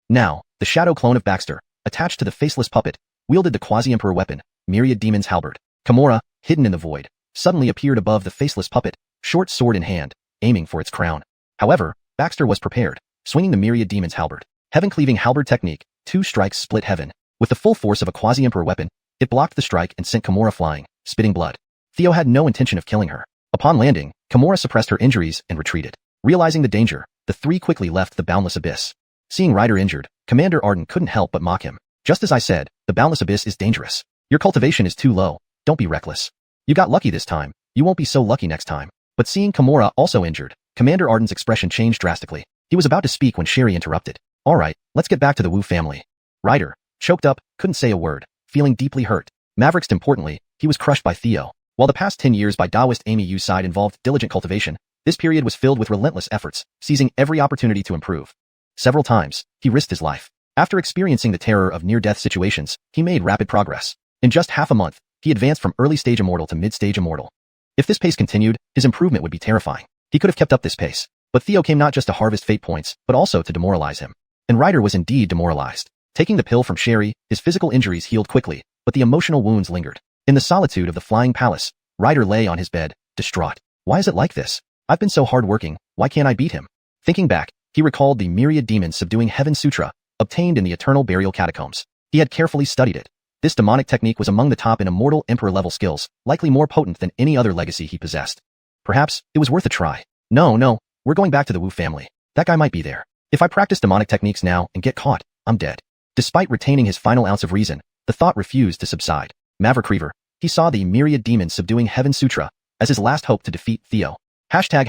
Now, the shadow clone of Baxter, attached to the faceless puppet, wielded the quasi-emperor weapon, Myriad Demon's Halberd. Kimura, hidden in the void, suddenly appeared above the faceless puppet, short sword in hand, aiming for its crown. However, Baxter was prepared, swinging the Myriad Demon's Halberd. Heaven-cleaving halberd technique, 2 strikes split heaven. With the full force of a quasi-emperor weapon, it blocked the strike and sent Kimura flying, spitting blood. Theo had no intention of killing her. Upon landing, Kimura suppressed her injuries and retreated. Realizing the danger, the three quickly left the boundless abyss. Seeing Ryder injured, Commander Arden couldn't help but mock him. Just as I said, the boundless abyss is dangerous. Your cultivation is too low. Don't be reckless. You got lucky this time. You won't be so lucky next time. But seeing Kimura also injured, Commander Arden's expression changed drastically. He was about to speak when Sherry interrupted. All right, let's get back to the Wu family. Ryder, choked up, couldn't say a word, feeling deeply hurt. Mavericks importantly, he was crushed by Theo. While the past 10 years by Taoist Amy Yu's side involved diligent cultivation, this period was filled with relentless efforts, seizing every opportunity to improve. Several times, he risked his life. After experiencing the terror of near-death situations, he made rapid progress. In just half a month, he advanced from early-stage immortal to mid-stage immortal. If this pace continued, his improvement would be terrifying. He could have kept up this pace. But Theo came not just to harvest fate points, but also to demoralize him. And Ryder was indeed demoralized. Taking the pill from Sherry, his physical injuries healed quickly, but the emotional wounds lingered. In the solitude of the flying palace, Ryder lay on his bed, distraught. Why is it like this? I've been so hard-working, why can't I beat him? Thinking back, he recalled the Myriad Demons Subduing Heaven Sutra, obtained in the Eternal Burial Catacombs. He had carefully studied it, This demonic technique was among the top in immortal emperor-level skills, likely more potent than any other legacy he possessed. Perhaps it was worth a try. No, we're going back to the Wu family. That guy might be there. If I practice demonic techniques now and get caught, I'm dead. Despite retaining his final ounce of reason, the thought refused to subside. Maverick Reaver, he saw the myriad demons subduing Heaven Sutra as his last hope to defeat Theo. Hashtag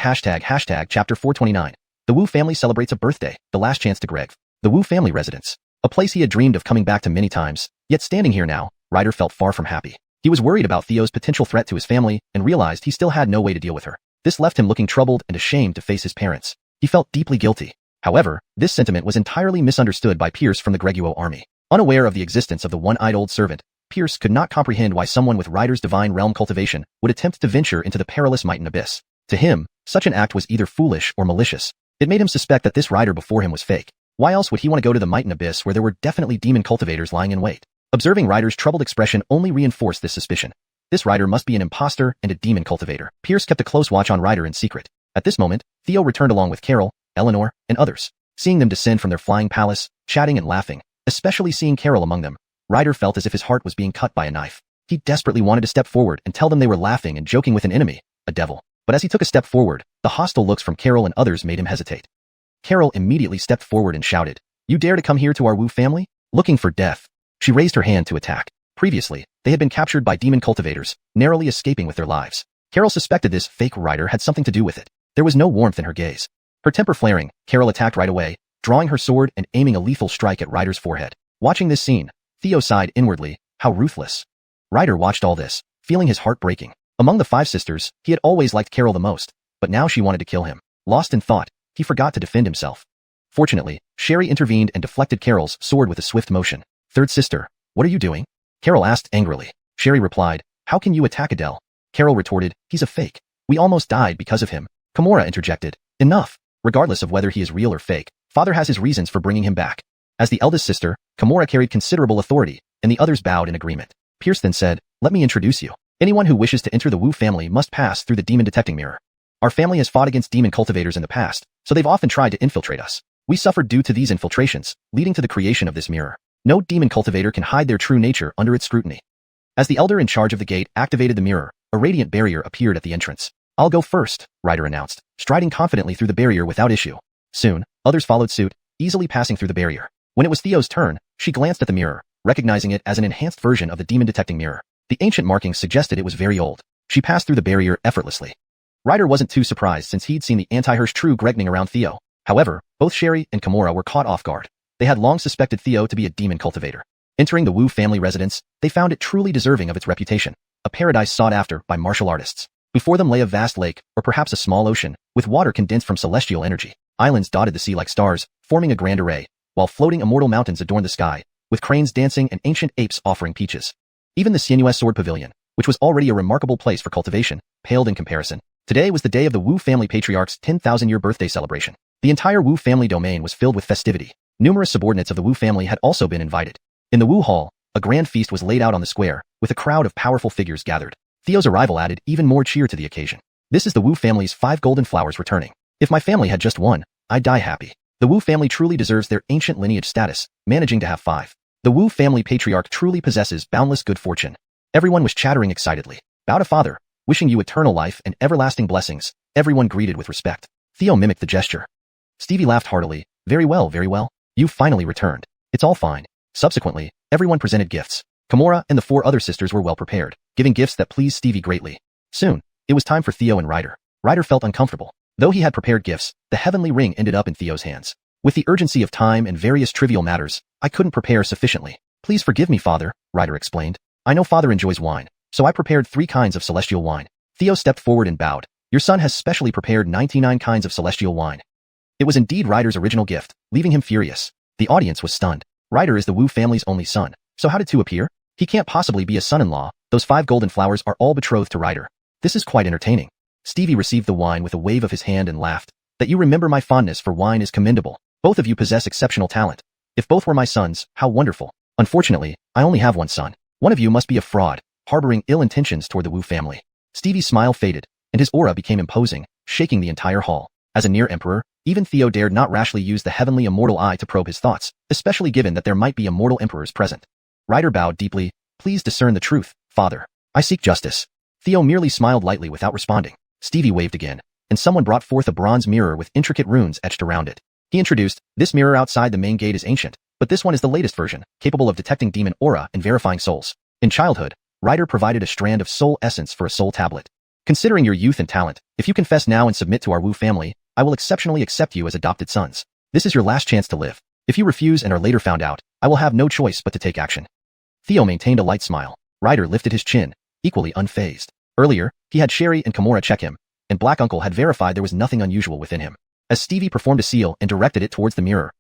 chapter 429. The Wu family celebrates a birthday, the last chance to Greg. The Wu family residence. A place he had dreamed of coming back to many times, yet standing here now, Ryder felt far from happy. He was worried about Theo's potential threat to his family and realized he still had no way to deal with her. This left him looking troubled and ashamed to face his parents. He felt deeply guilty. However, this sentiment was entirely misunderstood by Pierce from the Greguo army. Unaware of the existence of the one-eyed old servant, Pierce could not comprehend why someone with Ryder's divine realm cultivation would attempt to venture into the perilous Mighten Abyss. To him, such an act was either foolish or malicious. It made him suspect that this Ryder before him was fake. Why else would he want to go to the Mighten Abyss where there were definitely demon cultivators lying in wait? Observing Ryder's troubled expression only reinforced this suspicion. This Ryder must be an imposter and a demon cultivator. Pierce kept a close watch on Ryder in secret. At this moment, Theo returned along with Carol, Eleanor, and others. Seeing them descend from their flying palace, chatting and laughing, especially seeing Carol among them, Ryder felt as if his heart was being cut by a knife. He desperately wanted to step forward and tell them they were laughing and joking with an enemy, a devil. But as he took a step forward, the hostile looks from Carol and others made him hesitate. Carol immediately stepped forward and shouted, "You dare to come here to our Wu family? Looking for death." She raised her hand to attack. Previously, they had been captured by demon cultivators, narrowly escaping with their lives. Carol suspected this fake Ryder had something to do with it. There was no warmth in her gaze. Her temper flaring, Carol attacked right away, drawing her sword and aiming a lethal strike at Ryder's forehead. Watching this scene, Theo sighed inwardly, how ruthless. Ryder watched all this, feeling his heart breaking. Among the 5 sisters, he had always liked Carol the most, but now she wanted to kill him. Lost in thought, he forgot to defend himself. Fortunately, Sherry intervened and deflected Carol's sword with a swift motion. "Third sister, what are you doing?" Carol asked angrily. Sherry replied, "How can you attack Adele?" Carol retorted, "He's a fake. We almost died because of him." Kimura interjected, "Enough. Regardless of whether he is real or fake, Father has his reasons for bringing him back." As the eldest sister, Kimura carried considerable authority, and the others bowed in agreement. Pierce then said, "Let me introduce you. Anyone who wishes to enter the Wu family must pass through the demon detecting mirror. Our family has fought against demon cultivators in the past, so they've often tried to infiltrate us. We suffered due to these infiltrations, leading to the creation of this mirror. No demon cultivator can hide their true nature under its scrutiny." As the elder in charge of the gate activated the mirror, a radiant barrier appeared at the entrance. "I'll go first," Ryder announced, striding confidently through the barrier without issue. Soon, others followed suit, easily passing through the barrier. When it was Theo's turn, she glanced at the mirror, recognizing it as an enhanced version of the demon detecting mirror. The ancient markings suggested it was very old. She passed through the barrier effortlessly. Ryder wasn't too surprised since he'd seen the anti-Hirsch true Gregning around Theo. However, both Sherry and Kimura were caught off guard. They had long suspected Theo to be a demon cultivator. Entering the Wu family residence, they found it truly deserving of its reputation, a paradise sought after by martial artists. Before them lay a vast lake, or perhaps a small ocean, with water condensed from celestial energy. Islands dotted the sea like stars, forming a grand array, while floating immortal mountains adorned the sky, with cranes dancing and ancient apes offering peaches. Even the sinuous sword pavilion, which was already a remarkable place for cultivation, paled in comparison. Today was the day of the Wu family patriarch's 10,000-year birthday celebration. The entire Wu family domain was filled with festivity. Numerous subordinates of the Wu family had also been invited. In the Wu hall, a grand feast was laid out on the square, with a crowd of powerful figures gathered. Theo's arrival added even more cheer to the occasion. "This is the Wu family's 5 golden flowers returning. If my family had just one, I'd die happy. The Wu family truly deserves their ancient lineage status, managing to have 5. The Wu family patriarch truly possesses boundless good fortune." Everyone was chattering excitedly. "Bow to Father, wishing you eternal life and everlasting blessings," everyone greeted with respect. Theo mimicked the gesture. Stevie laughed heartily. Very well, very well. You've finally returned. It's all fine." Subsequently, everyone presented gifts. Kimura and the 4 other sisters were well prepared, giving gifts that pleased Stevie greatly. Soon, it was time for Theo and Ryder. Ryder felt uncomfortable. Though he had prepared gifts, the heavenly ring ended up in Theo's hands. "With the urgency of time and various trivial matters, I couldn't prepare sufficiently. Please forgive me, Father," Ryder explained. "I know Father enjoys wine, so I prepared 3 kinds of celestial wine." Theo stepped forward and bowed. "Your son has specially prepared 99 kinds of celestial wine." It was indeed Ryder's original gift, leaving him furious. The audience was stunned. Ryder is the Wu family's only son, so how did 2 appear? He can't possibly be a son-in-law. Those 5 golden flowers are all betrothed to Ryder. This is quite entertaining. Stevie received the wine with a wave of his hand and laughed. "That you remember my fondness for wine is commendable. Both of you possess exceptional talent. If both were my sons, how wonderful. Unfortunately, I only have one son. One of you must be a fraud, harboring ill intentions toward the Wu family." Stevie's smile faded, and his aura became imposing, shaking the entire hall. As a near emperor, even Theo dared not rashly use the heavenly immortal eye to probe his thoughts, especially given that there might be immortal emperors present. Ryder bowed deeply, Please discern the truth, Father. I seek justice. Theo merely smiled lightly without responding. Stevie waved again, and someone brought forth a bronze mirror with intricate runes etched around it. He introduced, this mirror outside the main gate is ancient, but this one is the latest version, capable of detecting demon aura and verifying souls. In childhood, Ryder provided a strand of soul essence for a soul tablet. Considering your youth and talent, if you confess now and submit to our Wu family, I will exceptionally accept you as adopted sons. This is your last chance to live. If you refuse and are later found out, I will have no choice but to take action. Theo maintained a light smile. Ryder lifted his chin, equally unfazed. Earlier, he had Sherry and Kimura check him, and Black Uncle had verified there was nothing unusual within him. As Stevie performed a seal and directed it towards the mirror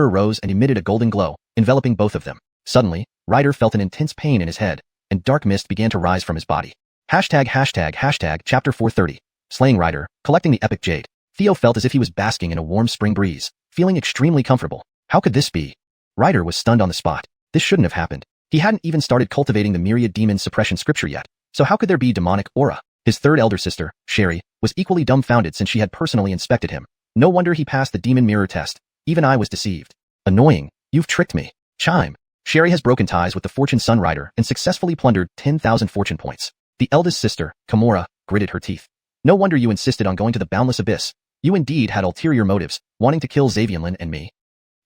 rose and emitted a golden glow, enveloping both of them. Suddenly, Ryder felt an intense pain in his head, and dark mist began to rise from his body. Chapter 430. Slaying Ryder, collecting the epic jade. Theo felt as if he was basking in a warm spring breeze, feeling extremely comfortable. How could this be? Ryder was stunned on the spot. This shouldn't have happened. He hadn't even started cultivating the myriad demon suppression scripture yet, so how could there be demonic aura? His third elder sister, Sherry, was equally dumbfounded since she had personally inspected him. No wonder he passed the demon mirror test. Even I was deceived. Annoying. You've tricked me. Chime. Sherry has broken ties with the Fortune Sun Rider and successfully plundered 10,000 fortune points. The eldest sister, Kimura, gritted her teeth. No wonder you insisted on going to the boundless abyss. You indeed had ulterior motives, wanting to kill Xavianlin and me.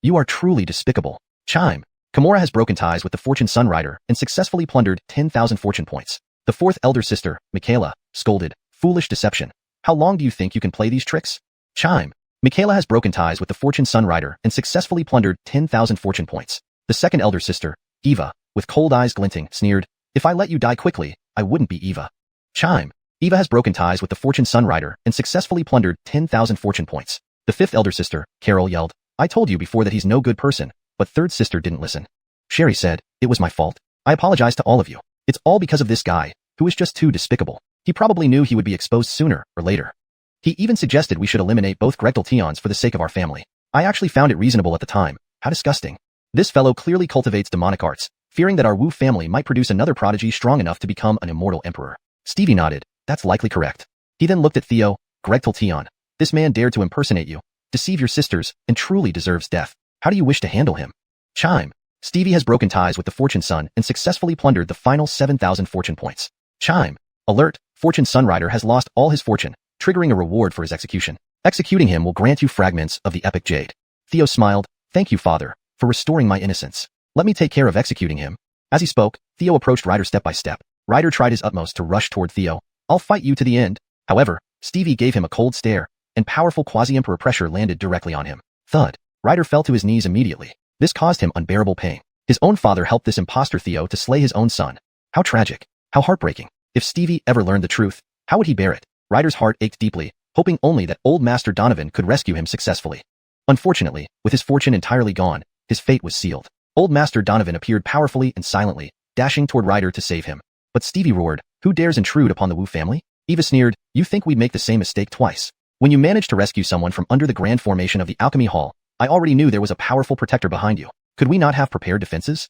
You are truly despicable. Chime. Kimura has broken ties with the Fortune Sun Rider and successfully plundered 10,000 fortune points. The fourth elder sister, Michaela, scolded. Foolish deception. How long do you think you can play these tricks? Chime. Michaela has broken ties with the Fortune Sun Rider and successfully plundered 10,000 fortune points. The second elder sister, Eva, with cold eyes glinting, sneered, if I let you die quickly, I wouldn't be Eva. Chime. Eva has broken ties with the Fortune Sun Rider and successfully plundered 10,000 fortune points. The fifth elder sister, Carol, yelled, I told you before that he's no good person, but third sister didn't listen. Sherry said, it was my fault. I apologize to all of you. It's all because of this guy, who is just too despicable. He probably knew he would be exposed sooner or later. He even suggested we should eliminate both Grechteltions for the sake of our family. I actually found it reasonable at the time. How disgusting. This fellow clearly cultivates demonic arts, fearing that our Wu family might produce another prodigy strong enough to become an immortal emperor. Stevie nodded. That's likely correct. He then looked at Theo. Grechteltion. This man dared to impersonate you, deceive your sisters, and truly deserves death. How do you wish to handle him? Chime. Stevie has broken ties with the Fortune Sun and successfully plundered the final 7,000 fortune points. Chime. Alert. Fortune Sun Rider has lost all his fortune, triggering a reward for his execution. Executing him will grant you fragments of the epic jade. Theo smiled. Thank you, Father, for restoring my innocence. Let me take care of executing him. As he spoke, Theo approached Ryder step by step. Ryder tried his utmost to rush toward Theo. I'll fight you to the end. However, Stevie gave him a cold stare, and powerful quasi-emperor pressure landed directly on him. Thud. Ryder fell to his knees immediately. This caused him unbearable pain. His own father helped this imposter Theo to slay his own son. How tragic. How heartbreaking. If Stevie ever learned the truth, how would he bear it? Ryder's heart ached deeply, hoping only that old Master Donovan could rescue him successfully. Unfortunately, with his fortune entirely gone, his fate was sealed. Old Master Donovan appeared powerfully and silently, dashing toward Ryder to save him. But Stevie roared, who dares intrude upon the Wu family? Eva sneered, you think we'd make the same mistake twice? When you managed to rescue someone from under the grand formation of the Alchemy Hall, I already knew there was a powerful protector behind you. Could we not have prepared defenses?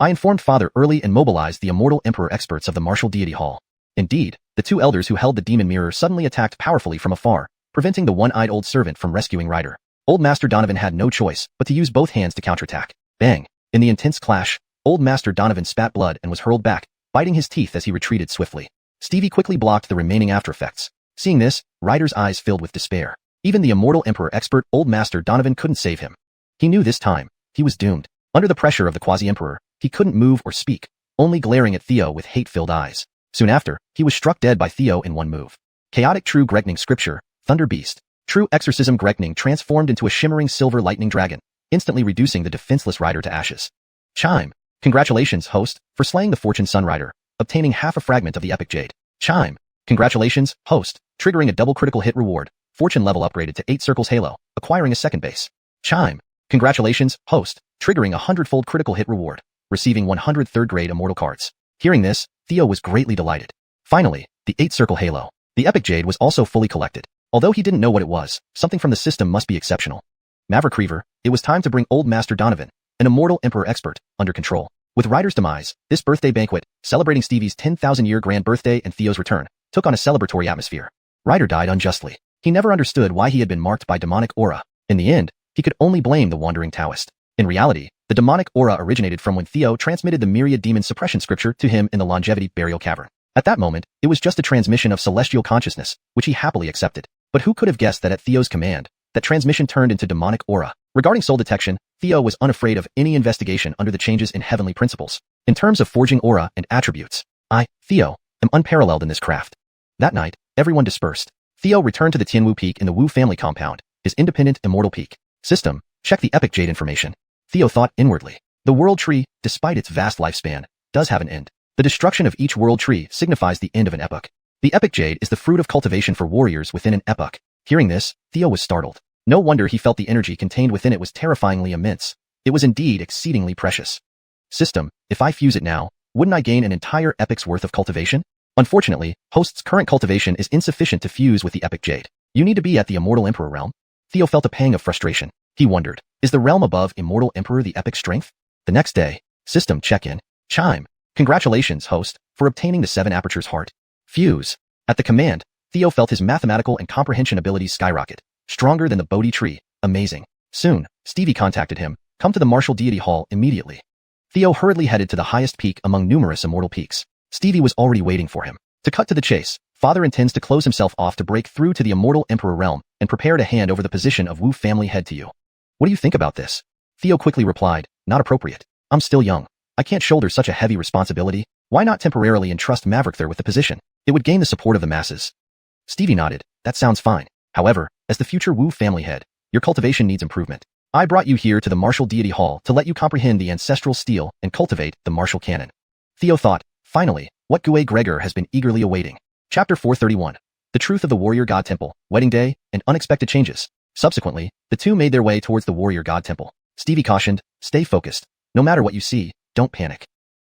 I informed Father early and mobilized the immortal emperor experts of the martial deity hall. Indeed, the two elders who held the demon mirror suddenly attacked powerfully from afar, preventing the one-eyed old servant from rescuing Ryder. Old Master Donovan had no choice but to use both hands to counterattack. Bang! In the intense clash, Old Master Donovan spat blood and was hurled back, biting his teeth as he retreated swiftly. Stevie quickly blocked the remaining aftereffects. Seeing this, Ryder's eyes filled with despair. Even the immortal emperor expert Old Master Donovan couldn't save him. He knew this time, he was doomed. Under the pressure of the quasi-emperor, he couldn't move or speak, only glaring at Theo with hate-filled eyes. Soon after, he was struck dead by Theo in one move. Chaotic True Grekning Scripture, Thunder Beast. True Exorcism Grekning transformed into a shimmering silver lightning dragon, instantly reducing the defenseless Ryder to ashes. Chime. Congratulations, host, for slaying the Fortune Sun Rider, obtaining half a fragment of the epic jade. Chime. Congratulations, host, triggering a double critical hit reward, fortune level upgraded to 8 circles halo, acquiring a second base. Chime. Congratulations, host, triggering a 100-fold critical hit reward, receiving 100 third-grade immortal cards. Hearing this, Theo was greatly delighted. Finally, the 8-circle halo. The epic jade was also fully collected. Although he didn't know what it was, something from the system must be exceptional. Maverick Reaver, it was time to bring Old Master Donovan, an immortal emperor expert, under control. With Ryder's demise, this birthday banquet, celebrating Stevie's 10,000-year grand birthday and Theo's return, took on a celebratory atmosphere. Ryder died unjustly. He never understood why he had been marked by demonic aura. In the end, he could only blame the wandering Taoist. In reality, The demonic aura originated from when Theo transmitted the myriad demon suppression scripture to him in the longevity burial cavern. At that moment, it was just a transmission of celestial consciousness, which he happily accepted. But who could have guessed that at Theo's command, that transmission turned into demonic aura? Regarding soul detection, Theo was unafraid of any investigation under the changes in heavenly principles. In terms of forging aura and attributes, I, Theo, am unparalleled in this craft. That night, everyone dispersed. Theo returned to the Tianwu Peak in the Wu family compound, his independent immortal peak. System, check the epic jade information. Theo thought inwardly. The world tree, despite its vast lifespan, does have an end. The destruction of each world tree signifies the end of an epoch. The epic jade is the fruit of cultivation for warriors within an epoch. Hearing this, Theo was startled. No wonder he felt the energy contained within it was terrifyingly immense. It was indeed exceedingly precious. System, if I fuse it now, wouldn't I gain an entire epoch's worth of cultivation? Unfortunately, Host's current cultivation is insufficient to fuse with the epic jade. You need to be at the immortal emperor realm. Theo felt a pang of frustration. He wondered, is the realm above immortal emperor the epic strength? The next day, system check-in. Chime. Congratulations, host, for obtaining the 7 apertures heart. Fuse. At the command, Theo felt his mathematical and comprehension abilities skyrocket. Stronger than the Bodhi tree. Amazing. Soon, Stevie contacted him. Come to the Martial Deity Hall immediately. Theo hurriedly headed to the highest peak among numerous immortal peaks. Stevie was already waiting for him. To cut to the chase, Father intends to close himself off to break through to the immortal emperor realm and prepare to hand over the position of Wu family head to you. What do you think about this? Theo quickly replied, not appropriate. I'm still young. I can't shoulder such a heavy responsibility. Why not temporarily entrust Mangekyō with the position? It would gain the support of the masses. Stevie nodded. That sounds fine. However, as the future Wu family head, your cultivation needs improvement. I brought you here to the Martial Deity Hall to let you comprehend the ancestral steel and cultivate the martial canon. Theo thought, finally, what Gue Gregor has been eagerly awaiting. Chapter 431. The Truth of the Warrior God Temple, Wedding Day, and Unexpected Changes. Subsequently, the two made their way towards the Warrior God Temple. Stevie cautioned, stay focused. No matter what you see, don't panic.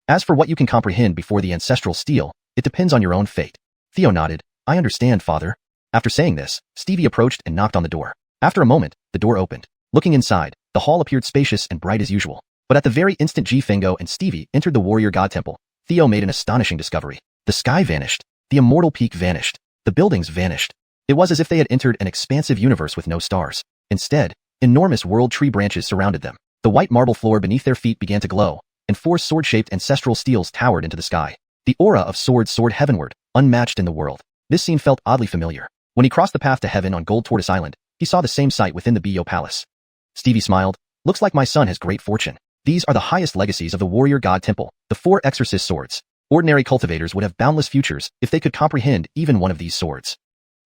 As for what you can comprehend before the ancestral steel, it depends on your own fate. Theo nodded. I understand, Father. After saying this, Stevie approached and knocked on the door. After a moment, the door opened. Looking inside, the hall appeared spacious and bright as usual. But at the very instant Fengo and Stevie entered the Warrior God Temple, Theo made an astonishing discovery. The sky vanished. The immortal peak vanished. The buildings vanished. It was as if they had entered an expansive universe with no stars. Instead, enormous world tree branches surrounded them. The white marble floor beneath their feet began to glow, and 4 sword-shaped ancestral steels towered into the sky. The aura of swords soared heavenward, unmatched in the world. This scene felt oddly familiar. When he crossed the path to heaven on Gold Tortoise Island, he saw the same sight within the Biyo Palace. Stevie smiled. Looks like my son has great fortune. These are the highest legacies of the Warrior God Temple, the 4 exorcist swords. Ordinary cultivators would have boundless futures if they could comprehend even one of these swords.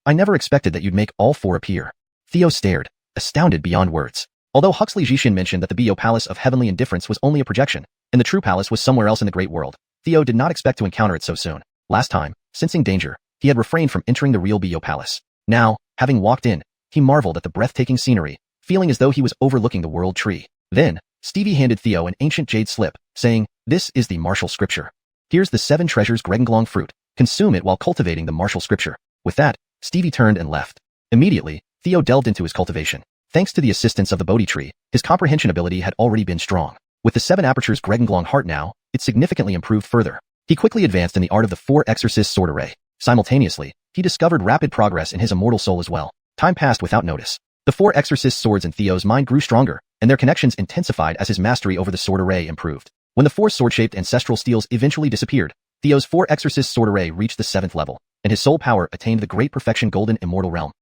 I never expected that you'd make all 4 appear. Theo stared, astounded beyond words. Although Huxley Jishin mentioned that the Biyo Palace of Heavenly Indifference was only a projection, and the true palace was somewhere else in the great world, Theo did not expect to encounter it so soon. Last time, sensing danger, he had refrained from entering the real Biyo Palace. Now, having walked in, he marveled at the breathtaking scenery, feeling as though he was overlooking the world tree. Then, Stevie handed Theo an ancient jade slip, saying, this is the martial scripture. Here's the 7 treasures Gregenglong fruit. Consume it while cultivating the martial scripture. With that, Stevie turned and left. Immediately, Theo delved into his cultivation. Thanks to the assistance of the Bodhi tree, his comprehension ability had already been strong. With the 7 apertures Gregenglong heart now, it significantly improved further. He quickly advanced in the art of the 4 exorcist sword array. Simultaneously, he discovered rapid progress in his immortal soul as well. Time passed without notice. The 4 exorcist swords in Theo's mind grew stronger, and their connections intensified as his mastery over the sword array improved. When the 4 sword-shaped ancestral steels eventually disappeared, Theo's 4 exorcist sword array reached the 7th level, and his soul power attained the great perfection golden immortal realm.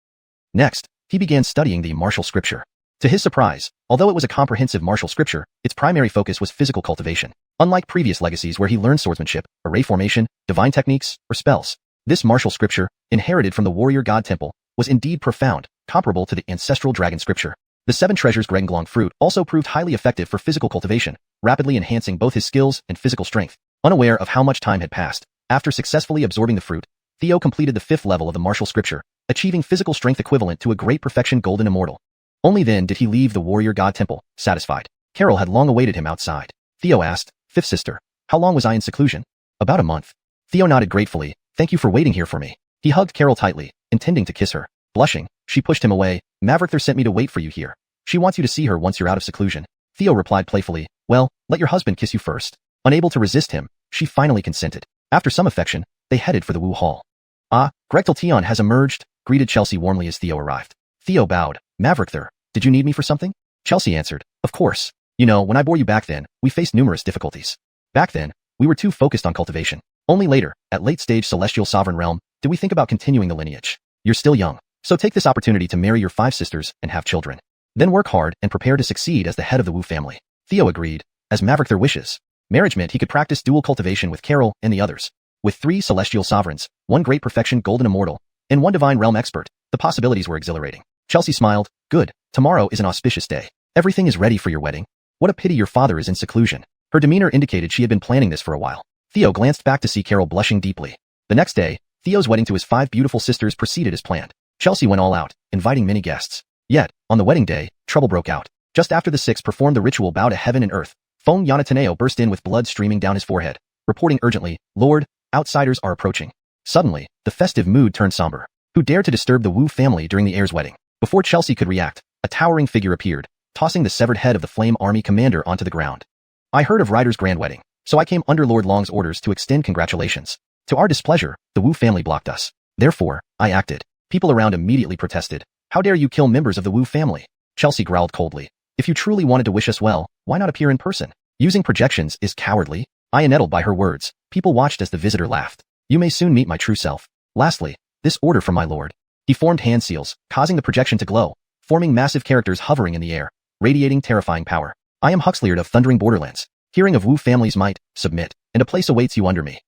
Next, he began studying the martial scripture. To his surprise, although it was a comprehensive martial scripture, its primary focus was physical cultivation. Unlike previous legacies where he learned swordsmanship, array formation, divine techniques, or spells, this martial scripture, inherited from the Warrior God Temple, was indeed profound, comparable to the ancestral dragon scripture. The 7 treasures Gregenglong fruit also proved highly effective for physical cultivation, rapidly enhancing both his skills and physical strength. Unaware of how much time had passed, after successfully absorbing the fruit, Theo completed the 5th level of the martial scripture, achieving physical strength equivalent to a great perfection golden immortal. Only then did he leave the Warrior God Temple, satisfied. Carol had long awaited him outside. Theo asked, 5th sister, how long was I in seclusion? About a month. Theo nodded gratefully, thank you for waiting here for me. He hugged Carol tightly, intending to kiss her. Blushing, she pushed him away. Mangekyō sent me to wait for you here. She wants you to see her once you're out of seclusion. Theo replied playfully, well, let your husband kiss you first. Unable to resist him, she finally consented. After some affection, they headed for the Wu Hall. Ah, Gregtal has emerged, greeted Chelsea warmly as Theo arrived. Theo bowed. Mangekyō, did you need me for something? Chelsea answered, of course. You know, when I bore you back then, we faced numerous difficulties. Back then, we were too focused on cultivation. Only later, at late-stage celestial sovereign realm, did we think about continuing the lineage. You're still young, so take this opportunity to marry your 5 sisters and have children. Then work hard and prepare to succeed as the head of the Wu family. Theo agreed, as Maverick their wishes. Marriage meant he could practice dual cultivation with Carol and the others. With 3 celestial sovereigns, 1 great perfection golden immortal, and 1 divine realm expert, the possibilities were exhilarating. Chelsea smiled. Good, tomorrow is an auspicious day. Everything is ready for your wedding. What a pity your father is in seclusion. Her demeanor indicated she had been planning this for a while. Theo glanced back to see Carol blushing deeply. The next day, Theo's wedding to his 5 beautiful sisters proceeded as planned. Chelsea went all out, inviting many guests. Yet, on the wedding day, trouble broke out. Just after the 6 performed the ritual bow to heaven and earth, Fong Yanataneo burst in with blood streaming down his forehead, reporting urgently, "Lord, outsiders are approaching." Suddenly, the festive mood turned somber. Who dared to disturb the Wu family during the heir's wedding? Before Chelsea could react, a towering figure appeared, tossing the severed head of the Flame Army commander onto the ground. I heard of Ryder's grand wedding, so I came under Lord Long's orders to extend congratulations. To our displeasure, the Wu family blocked us. Therefore, I acted. People around immediately protested. How dare you kill members of the Wu family? Chelsea growled coldly. If you truly wanted to wish us well, why not appear in person? Using projections is cowardly. I nettled by her words. People watched as the visitor laughed. You may soon meet my true self. Lastly, this order from my lord. He formed hand seals, causing the projection to glow, forming massive characters hovering in the air, radiating terrifying power. I am Huxleyard of Thundering Borderlands. Hearing of Wu family's might, submit, and a place awaits you under me.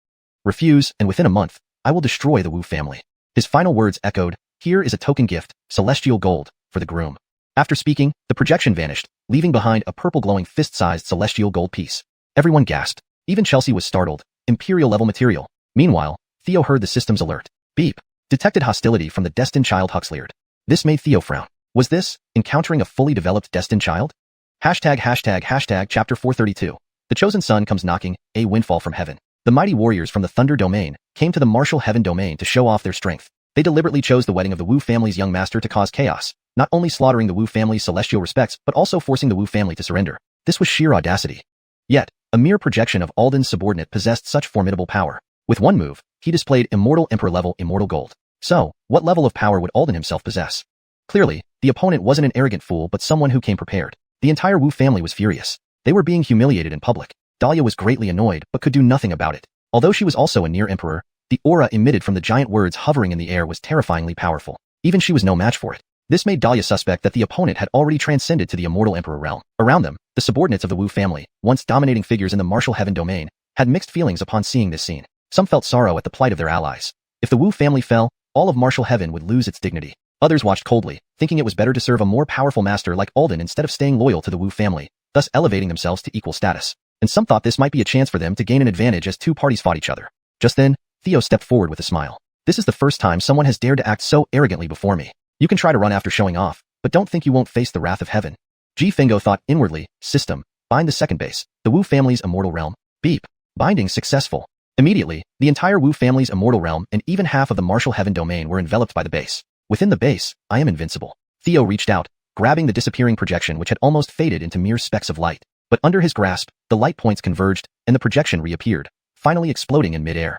Refuse, and within a month, I will destroy the Wu family. His final words echoed, here is a token gift, celestial gold, for the groom. After speaking, the projection vanished, leaving behind a purple glowing fist-sized celestial gold piece. Everyone gasped. Even Chelsea was startled. Imperial-level material. Meanwhile, Theo heard the system's alert. Beep. Detected hostility from the destined child Huxleyard. This made Theo frown. Was this encountering a fully developed destined child? Hashtag chapter 432. The chosen son comes knocking, a windfall from heaven. The mighty warriors from the Thunder Domain came to the martial heaven domain to show off their strength. They deliberately chose the wedding of the Wu family's young master to cause chaos, not only slaughtering the Wu family's celestial respects but also forcing the Wu family to surrender. This was sheer audacity. Yet, a mere projection of Alden's subordinate possessed such formidable power. With one move, he displayed immortal emperor-level immortal gold. So, what level of power would Alden himself possess? Clearly, the opponent wasn't an arrogant fool but someone who came prepared. The entire Wu family was furious. They were being humiliated in public. Dahlia was greatly annoyed but could do nothing about it. Although she was also a near emperor, the aura emitted from the giant words hovering in the air was terrifyingly powerful. Even she was no match for it. This made Dahlia suspect that the opponent had already transcended to the immortal emperor realm. Around them, the subordinates of the Wu family, once dominating figures in the martial heaven domain, had mixed feelings upon seeing this scene. Some felt sorrow at the plight of their allies. If the Wu family fell, all of martial heaven would lose its dignity. Others watched coldly, thinking it was better to serve a more powerful master like Alden instead of staying loyal to the Wu family, thus elevating themselves to equal status. And some thought this might be a chance for them to gain an advantage as 2 parties fought each other. Just then, Theo stepped forward with a smile. This is the first time someone has dared to act so arrogantly before me. You can try to run after showing off, but don't think you won't face the wrath of heaven. Ji Fengo thought inwardly, system, bind the second base, the Wu family's immortal realm. Beep. Binding successful. Immediately, the entire Wu family's immortal realm and even half of the martial heaven domain were enveloped by the base. Within the base, I am invincible. Theo reached out, grabbing the disappearing projection which had almost faded into mere specks of light. But under his grasp, the light points converged, and the projection reappeared, finally exploding in mid-air.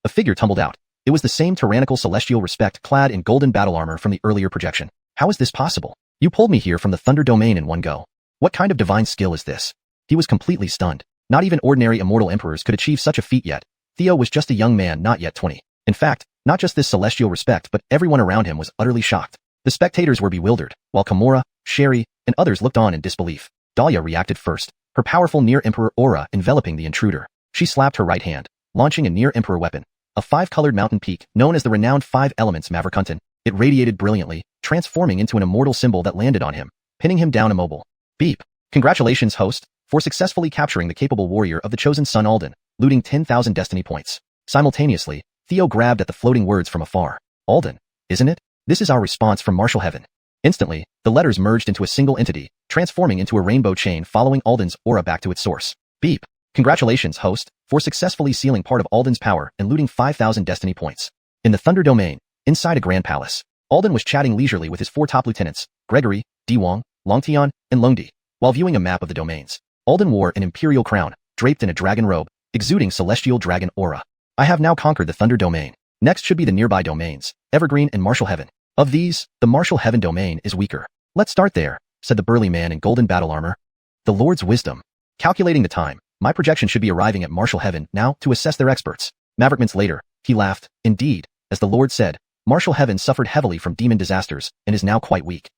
A figure tumbled out. It was the same tyrannical celestial respect clad in golden battle armor from the earlier projection. How is this possible? You pulled me here from the Thunder Domain in one go. What kind of divine skill is this? He was completely stunned. Not even ordinary immortal emperors could achieve such a feat yet. Theo was just a young man not yet 20. In fact, not just this celestial respect but everyone around him was utterly shocked. The spectators were bewildered, while Kimura, Sherry, and others looked on in disbelief. Dahlia reacted first, her powerful near-emperor aura enveloping the intruder. She slapped her right hand, launching a near-emperor weapon, a 5-colored mountain peak known as the renowned 5 Elements Maverikunten. It radiated brilliantly, transforming into an immortal symbol that landed on him, pinning him down immobile. Beep. Congratulations, host, for successfully capturing the capable warrior of the chosen son Alden, looting 10,000 destiny points. Simultaneously, Theo grabbed at the floating words from afar. Alden, isn't it? This is our response from martial heaven. Instantly, the letters merged into a single entity, transforming into a rainbow chain following Alden's aura back to its source. Beep. Congratulations, host, for successfully sealing part of Alden's power and looting 5,000 destiny points. In the Thunder Domain, inside a grand palace, Alden was chatting leisurely with his 4 top lieutenants, Gregory, Diwang, Longtian, and Longdi. While viewing a map of the domains, Alden wore an imperial crown, draped in a dragon robe, exuding celestial dragon aura. I have now conquered the Thunder Domain. Next should be the nearby domains, Evergreen and Martial Heaven. Of these, the Martial Heaven domain is weaker. Let's start there, said the burly man in golden battle armor. The Lord's wisdom. Calculating the time, my projection should be arriving at martial heaven now to assess their experts. Maverick minutes later, he laughed. Indeed, as the Lord said, martial heaven suffered heavily from demon disasters and is now quite weak.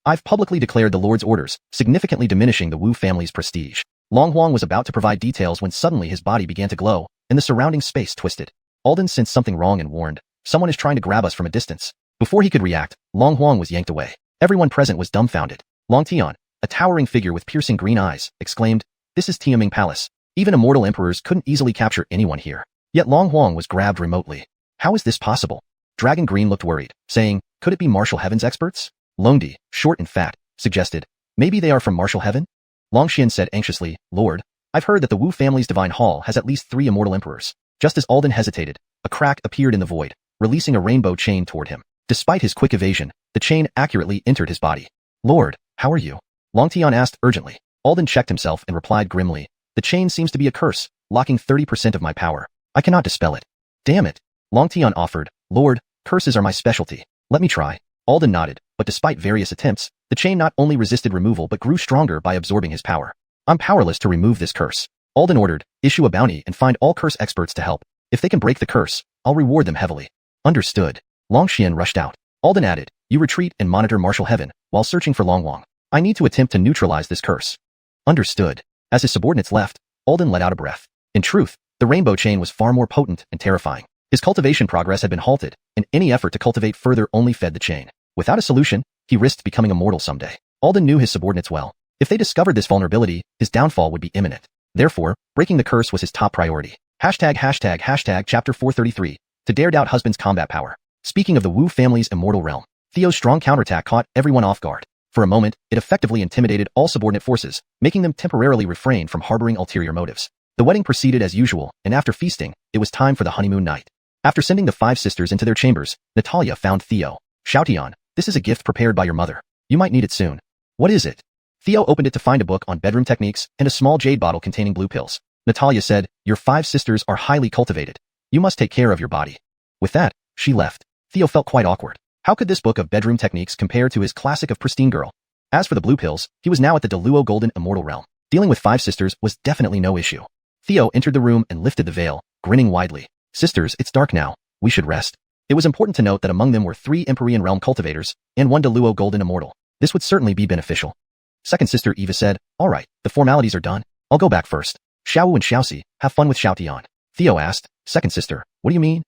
I've publicly declared the Lord's orders, significantly diminishing the Wu family's prestige. Long Huang was about to provide details when suddenly his body began to glow, and the surrounding space twisted. Alden sensed something wrong and warned, someone is trying to grab us from a distance. Before he could react, Long Huang was yanked away. Everyone present was dumbfounded. Long Tian, a towering figure with piercing green eyes, exclaimed, "This is Tianming Palace. Even immortal emperors couldn't easily capture anyone here." Yet Long Huang was grabbed remotely. How is this possible? Dragon Green looked worried, saying, "Could it be martial heaven's experts?" Longdi, short and fat, suggested, "Maybe they are from martial heaven?" Long Xian said anxiously, "Lord, I've heard that the Wu family's divine hall has at least 3 immortal emperors." Just as Alden hesitated, a crack appeared in the void, releasing a rainbow chain toward him. Despite his quick evasion, the chain accurately entered his body. "Lord, how are you?" Long Tian asked urgently. Alden checked himself and replied grimly, "The chain seems to be a curse, locking 30% of my power. I cannot dispel it." "Damn it." Long Tian offered, "Lord, curses are my specialty. Let me try." Alden nodded, but despite various attempts, the chain not only resisted removal but grew stronger by absorbing his power. "I'm powerless to remove this curse." Alden ordered, "Issue a bounty and find all curse experts to help. If they can break the curse, I'll reward them heavily." "Understood." Long Xian rushed out. Alden added, "You retreat and monitor martial heaven while searching for Long Huang. I need to attempt to neutralize this curse." "Understood." As his subordinates left, Alden let out a breath. In truth, the rainbow chain was far more potent and terrifying. His cultivation progress had been halted, and any effort to cultivate further only fed the chain. Without a solution, he risked becoming immortal someday. Alden knew his subordinates well. If they discovered this vulnerability, his downfall would be imminent. Therefore, breaking the curse was his top priority. Chapter 433. To dare doubt husband's combat power. Speaking of the Wu family's immortal realm, Theo's strong counterattack caught everyone off guard. For a moment, it effectively intimidated all subordinate forces, making them temporarily refrain from harboring ulterior motives. The wedding proceeded as usual, and after feasting, it was time for the honeymoon night. After sending the 5 sisters into their chambers, Natalia found Theo. "Xiaotian, this is a gift prepared by your mother. You might need it soon." "What is it?" Theo opened it to find a book on bedroom techniques and a small jade bottle containing blue pills. Natalia said, "Your 5 sisters are highly cultivated. You must take care of your body." With that, she left. Theo felt quite awkward. How could this book of bedroom techniques compare to his classic of pristine girl? As for the blue pills, he was now at the Deluo Golden Immortal Realm. Dealing with 5 sisters was definitely no issue. Theo entered the room and lifted the veil, grinning widely. "Sisters, it's dark now. We should rest." It was important to note that among them were 3 Empyrean Realm cultivators and 1 Deluo Golden Immortal. This would certainly be beneficial. Second sister Eva said, "All right, the formalities are done. I'll go back first. Xiaowu and Xiaoxi, have fun with Xiaotian." Theo asked, "Second sister, what do you mean?"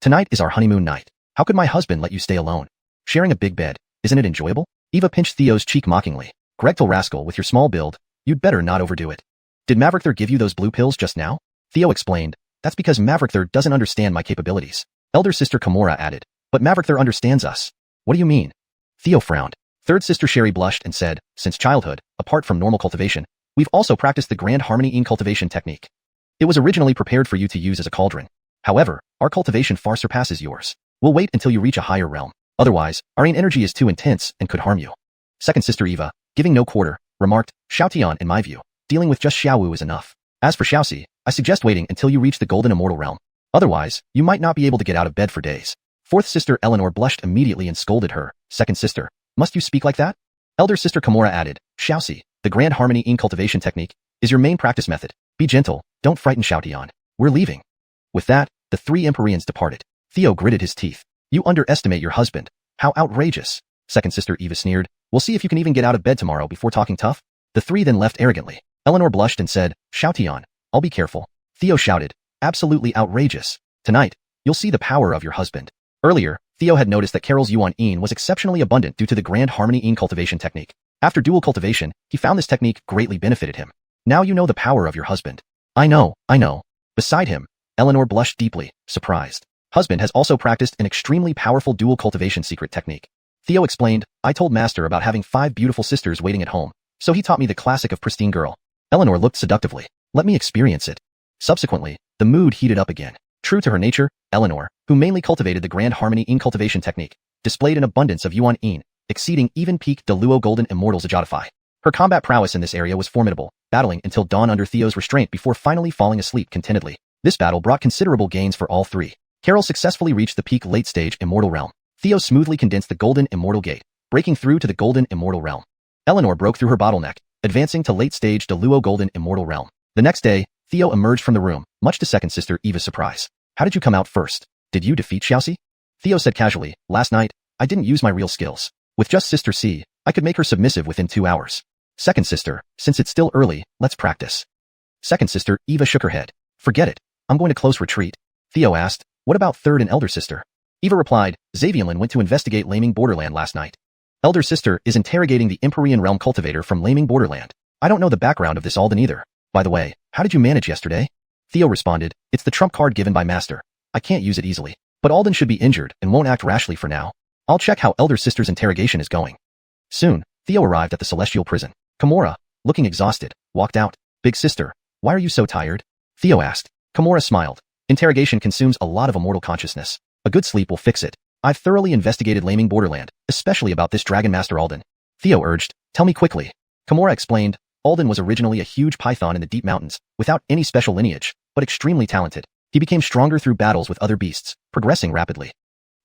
"Tonight is our honeymoon night. How could my husband let you stay alone? Sharing a big bed, isn't it enjoyable?" Eva pinched Theo's cheek mockingly. "Gregtal rascal, with your small build, you'd better not overdo it." "Did Maverick give you those blue pills just now?" Theo explained, "That's because Maverick doesn't understand my capabilities." Elder sister Kimura added, "But Maverick understands us." "What do you mean?" Theo frowned. Third sister Sherry blushed and said, "Since childhood, apart from normal cultivation, we've also practiced the Grand Harmony in cultivation technique. It was originally prepared for you to use as a cauldron. However, our cultivation far surpasses yours. We'll wait until you reach a higher realm. Otherwise, our energy is too intense and could harm you." Second sister Eva, giving no quarter, remarked, "Xiaotian, in my view, dealing with just Xiaowu is enough. As for Xiaoxi, I suggest waiting until you reach the Golden Immortal Realm. Otherwise, you might not be able to get out of bed for days." Fourth sister Eleanor blushed immediately and scolded her. "Second sister, must you speak like that?" Elder sister Kimura added, "Xiaoxi, the Grand Harmony in cultivation technique is your main practice method. Be gentle, don't frighten Xiaotian. We're leaving." With that, the 3 Empyreans departed. Theo gritted his teeth. "You underestimate your husband. How outrageous." Second sister Eva sneered, "We'll see if you can even get out of bed tomorrow before talking tough." The 3 then left arrogantly. Eleanor blushed and said, "Xiaotian, I'll be careful." Theo shouted, "Absolutely outrageous. Tonight, you'll see the power of your husband." Earlier, Theo had noticed that Carol's Yuan Yin was exceptionally abundant due to the Grand Harmony Yin cultivation technique. After dual cultivation, he found this technique greatly benefited him. "Now you know the power of your husband." I know. Beside him, Eleanor blushed deeply, surprised. Husband has also practiced an extremely powerful dual cultivation secret technique. Theo explained, "I told Master about having 5 beautiful sisters waiting at home, so he taught me the classic of pristine girl." Eleanor looked seductively. "Let me experience it." Subsequently, the mood heated up again. True to her nature, Eleanor, who mainly cultivated the Grand Harmony in cultivation technique, displayed an abundance of Yuan Yin, exceeding even peak Deluo Golden Immortals Ajodify. Her combat prowess in this area was formidable, battling until dawn under Theo's restraint before finally falling asleep contentedly. This battle brought considerable gains for all 3. Carol successfully reached the peak late-stage Immortal Realm. Theo smoothly condensed the Golden Immortal Gate, breaking through to the Golden Immortal Realm. Eleanor broke through her bottleneck, advancing to late-stage Deluo Golden Immortal Realm. The next day, Theo emerged from the room, much to second sister Eva's surprise. How did you come out first? Did you defeat Xiaoxi? Theo said casually, last night, I didn't use my real skills. With just sister C, I could make her submissive within 2 hours. Second sister, since it's still early, let's practice. Second sister, Eva shook her head. Forget it. I'm going to close retreat. Theo asked, what about third and elder sister? Eva replied, Xavianlin went to investigate Laming Borderland last night. Elder sister is interrogating the Empyrean Realm cultivator from Laming Borderland. I don't know the background of this Alden either. By the way, how did you manage yesterday? Theo responded, it's the trump card given by Master. I can't use it easily. But Alden should be injured and won't act rashly for now. I'll check how elder sister's interrogation is going. Soon, Theo arrived at the celestial prison. Kimura, looking exhausted, walked out. Big sister, why are you so tired? Theo asked. Kimura smiled. Interrogation consumes a lot of immortal consciousness. A good sleep will fix it. I've thoroughly investigated Laming Borderland, especially about this Dragon Master Alden. Theo urged, tell me quickly. Kimura explained, Alden was originally a huge python in the deep mountains, without any special lineage, but extremely talented. He became stronger through battles with other beasts, progressing rapidly.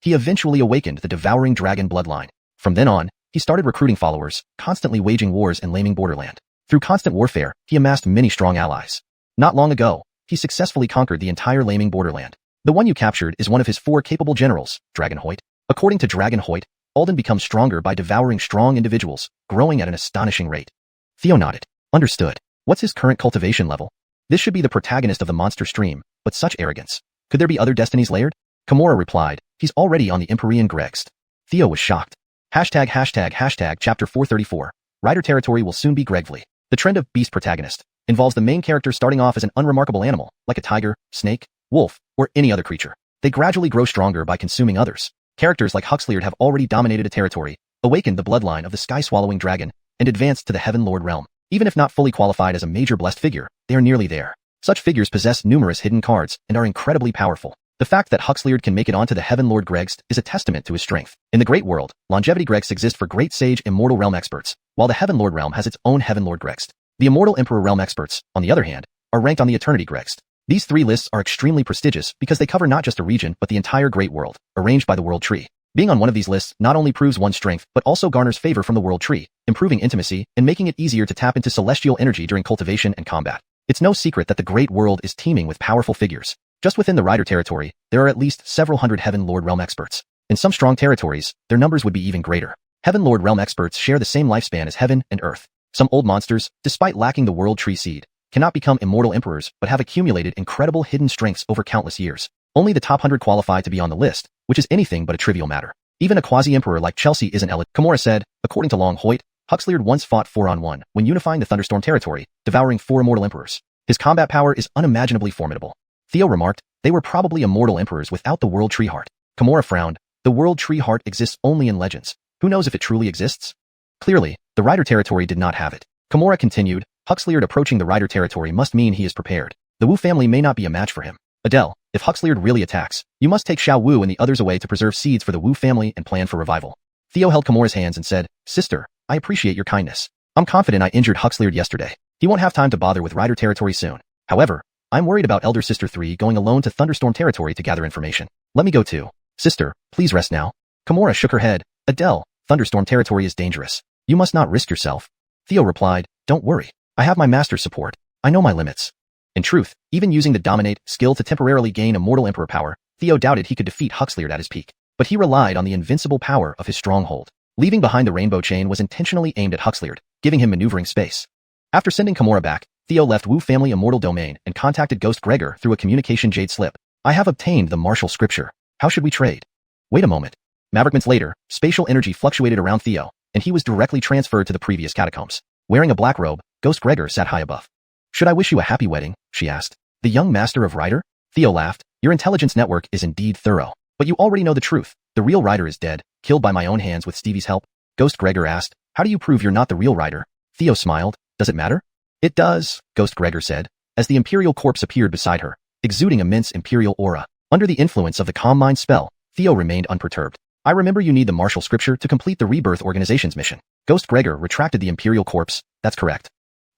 He eventually awakened the devouring dragon bloodline. From then on, he started recruiting followers, constantly waging wars in Laming Borderland. Through constant warfare, he amassed many strong allies. Not long ago, he successfully conquered the entire Laming Borderland. The one you captured is one of his 4 capable generals, Dragon Hoyt. According to Dragon Hoyt, Alden becomes stronger by devouring strong individuals, growing at an astonishing rate. Theo nodded. Understood. What's his current cultivation level? This should be the protagonist of the monster stream, but such arrogance. Could there be other destinies layered? Kimura replied, he's already on the Empyrean Gregst. Theo was shocked. Hashtag chapter 434. Rider territory will soon be Gregvly. The trend of beast protagonist involves the main character starting off as an unremarkable animal, like a tiger, snake, wolf, or any other creature. They gradually grow stronger by consuming others. Characters like Huxleard have already dominated a territory, awakened the bloodline of the sky-swallowing dragon, and advanced to the Heaven Lord realm. Even if not fully qualified as a major blessed figure, they are nearly there. Such figures possess numerous hidden cards and are incredibly powerful. The fact that Huxleard can make it onto the Heaven Lord Gregst is a testament to his strength. In the Great World, Longevity Gregsts exist for Great Sage Immortal Realm experts, while the Heaven Lord realm has its own Heaven Lord Gregst. The Immortal Emperor realm experts, on the other hand, are ranked on the Eternity Gregst. These 3 lists are extremely prestigious because they cover not just a region but the entire Great World, arranged by the World Tree. Being on one of these lists not only proves one's strength but also garners favor from the World Tree, improving intimacy and making it easier to tap into celestial energy during cultivation and combat. It's no secret that the Great World is teeming with powerful figures. Just within the Rider territory, there are at least several hundred Heaven Lord realm experts. In some strong territories, their numbers would be even greater. Heaven Lord realm experts share the same lifespan as Heaven and Earth. Some old monsters, despite lacking the World Tree seed, cannot become immortal emperors but have accumulated incredible hidden strengths over countless years. Only the top 100 qualify to be on the list, which is anything but a trivial matter. Even a quasi-emperor like Chelsea isn't eligible. Kimura said, according to Long Hoyt, Huxleard once fought 4-on-1 when unifying the Thunderstorm territory, devouring 4 immortal emperors. His combat power is unimaginably formidable. Theo remarked, they were probably immortal emperors without the World Tree Heart. Kimura frowned, the World Tree Heart exists only in legends. Who knows if it truly exists? Clearly, the Rider territory did not have it. Kimura continued, Huxleard approaching the Rider territory must mean he is prepared. The Wu family may not be a match for him. Adele, if Huxleard really attacks, you must take Xiao Wu and the others away to preserve seeds for the Wu family and plan for revival. Theo held Kimura's hands and said, Sister, I appreciate your kindness. I'm confident I injured Huxleard yesterday. He won't have time to bother with Rider territory soon. However, I'm worried about Elder Sister 3 going alone to Thunderstorm territory to gather information. Let me go too. Sister, please rest now. Kimura shook her head. Adele, Thunderstorm territory is dangerous. You must not risk yourself. Theo replied, don't worry. I have my master's support. I know my limits. In truth, even using the Dominate skill to temporarily gain immortal emperor power, Theo doubted he could defeat Huxleard at his peak. But he relied on the invincible power of his stronghold. Leaving behind the rainbow chain was intentionally aimed at Huxleard, giving him maneuvering space. After sending Kimura back, Theo left Wu family immortal domain and contacted Ghost Gregor through a communication jade slip. I have obtained the martial scripture. How should we trade? Wait a moment. Maverick minutes later, spatial energy fluctuated around Theo, and he was directly transferred to the previous catacombs. Wearing a black robe, Ghost Gregor sat high above. Should I wish you a happy wedding? She asked. The young master of Rider? Theo laughed. Your intelligence network is indeed thorough. But you already know the truth. The real Rider is dead, killed by my own hands with Stevie's help. Ghost Gregor asked, how do you prove you're not the real Rider? Theo smiled. Does it matter? It does, Ghost Gregor said, as the Imperial corpse appeared beside her, exuding immense Imperial aura. Under the influence of the Calm Mind spell, Theo remained unperturbed. I remember you need the martial scripture to complete the Rebirth Organization's mission. Ghost Gregor retracted the Imperial corpse. That's correct.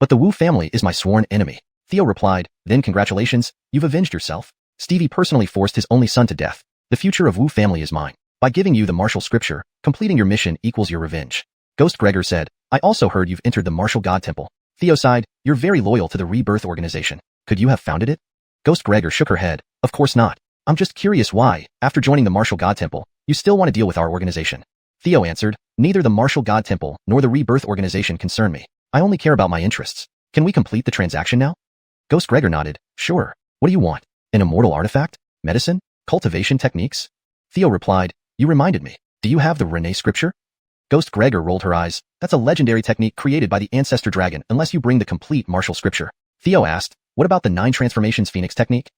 But the Wu family is my sworn enemy. Theo replied, then congratulations, you've avenged yourself. Stevie personally forced his only son to death. The future of Wu family is mine. By giving you the martial scripture, completing your mission equals your revenge. Ghost Gregor said, I also heard you've entered the martial god temple. Theo sighed, you're very loyal to the Rebirth organization. Could you have founded it? Ghost Gregor shook her head. Of course not. I'm just curious why, after joining the Martial God Temple, you still want to deal with our organization. Theo answered, neither the Martial God Temple nor the Rebirth organization concern me. I only care about my interests. Can we complete the transaction now? Ghost Gregor nodded. Sure. What do you want? An immortal artifact? Medicine? Cultivation techniques? Theo replied, you reminded me. Do you have the Rinnegan scripture? Ghost Gregor rolled her eyes. That's a legendary technique created by the ancestor dragon unless you bring the complete martial scripture. Theo asked, what about the 9 transformations phoenix technique?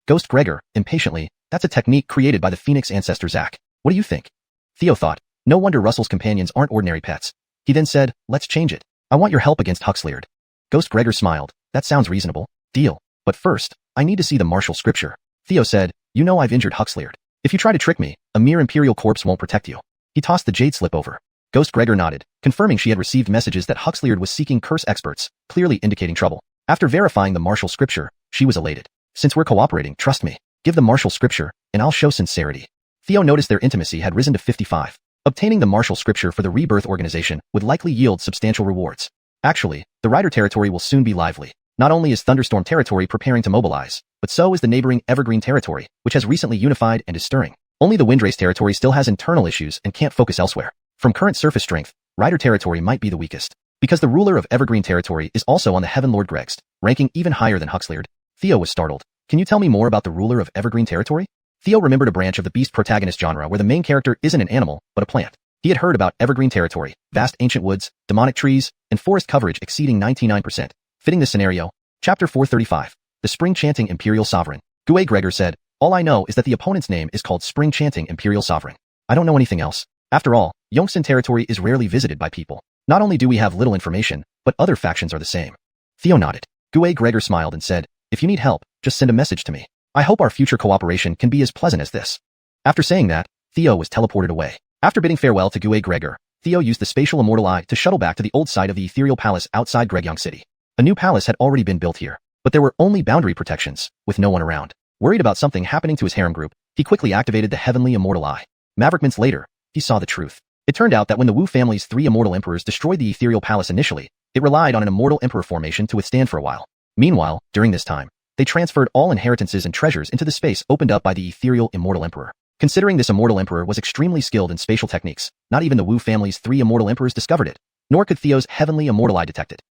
Ghost Gregor, impatiently, that's a technique created by the phoenix ancestor Zack. What do you think? Theo thought, no wonder Russell's companions aren't ordinary pets. He then said, let's change it. I want your help against Huxleard. Ghost Gregor smiled. That sounds reasonable. Deal. But first, I need to see the martial scripture. Theo said, you know I've injured Huxleard. If you try to trick me, a mere imperial corpse won't protect you. He tossed the jade slip over. Ghost Gregor nodded, confirming she had received messages that Huxleard was seeking curse experts, clearly indicating trouble. After verifying the martial scripture, she was elated. Since we're cooperating, trust me. Give the martial scripture, and I'll show sincerity. Theo noticed their intimacy had risen to 55. Obtaining the martial scripture for the Rebirth organization would likely yield substantial rewards. Actually, the Rider territory will soon be lively. Not only is Thunderstorm territory preparing to mobilize, but so is the neighboring Evergreen territory, which has recently unified and is stirring. Only the Windrace territory still has internal issues and can't focus elsewhere. From current surface strength, Rider territory might be the weakest. Because the ruler of Evergreen territory is also on the Heaven Lord Gregst, ranking even higher than Huxleard, Theo was startled. Can you tell me more about the ruler of Evergreen territory? Theo remembered a branch of the beast protagonist genre where the main character isn't an animal, but a plant. He had heard about Evergreen territory, vast ancient woods, demonic trees, and forest coverage exceeding 99%. Fitting this scenario, Chapter 435, The Spring Chanting Imperial Sovereign. Gouet Gregor said, all I know is that the opponent's name is called Spring Chanting Imperial Sovereign. I don't know anything else. After all, Yongsan territory is rarely visited by people. Not only do we have little information, but other factions are the same. Theo nodded. Gouet Gregor smiled and said, if you need help, just send a message to me. I hope our future cooperation can be as pleasant as this. After saying that, Theo was teleported away. After bidding farewell to Gouet Gregor, Theo used the spatial immortal eye to shuttle back to the old site of the ethereal palace outside Gregyong City. A new palace had already been built here, but there were only boundary protections, with no one around. Worried about something happening to his harem group, he quickly activated the heavenly immortal eye. Maverick minutes later, he saw the truth. It turned out that when the Wu family's 3 immortal emperors destroyed the ethereal palace initially, it relied on an immortal emperor formation to withstand for a while. Meanwhile, during this time, they transferred all inheritances and treasures into the space opened up by the ethereal immortal emperor. Considering this immortal emperor was extremely skilled in spatial techniques, not even the Wu family's 3 immortal emperors discovered it, nor could Theo's heavenly immortal eye detect it.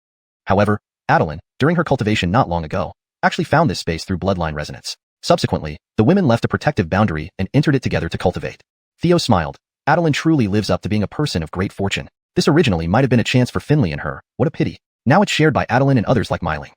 However, Adeline, during her cultivation not long ago, actually found this space through bloodline resonance. Subsequently, the women left a protective boundary and entered it together to cultivate. Theo smiled. Adeline truly lives up to being a person of great fortune. This originally might have been a chance for Finley and her. What a pity. Now it's shared by Adeline and others like Myling.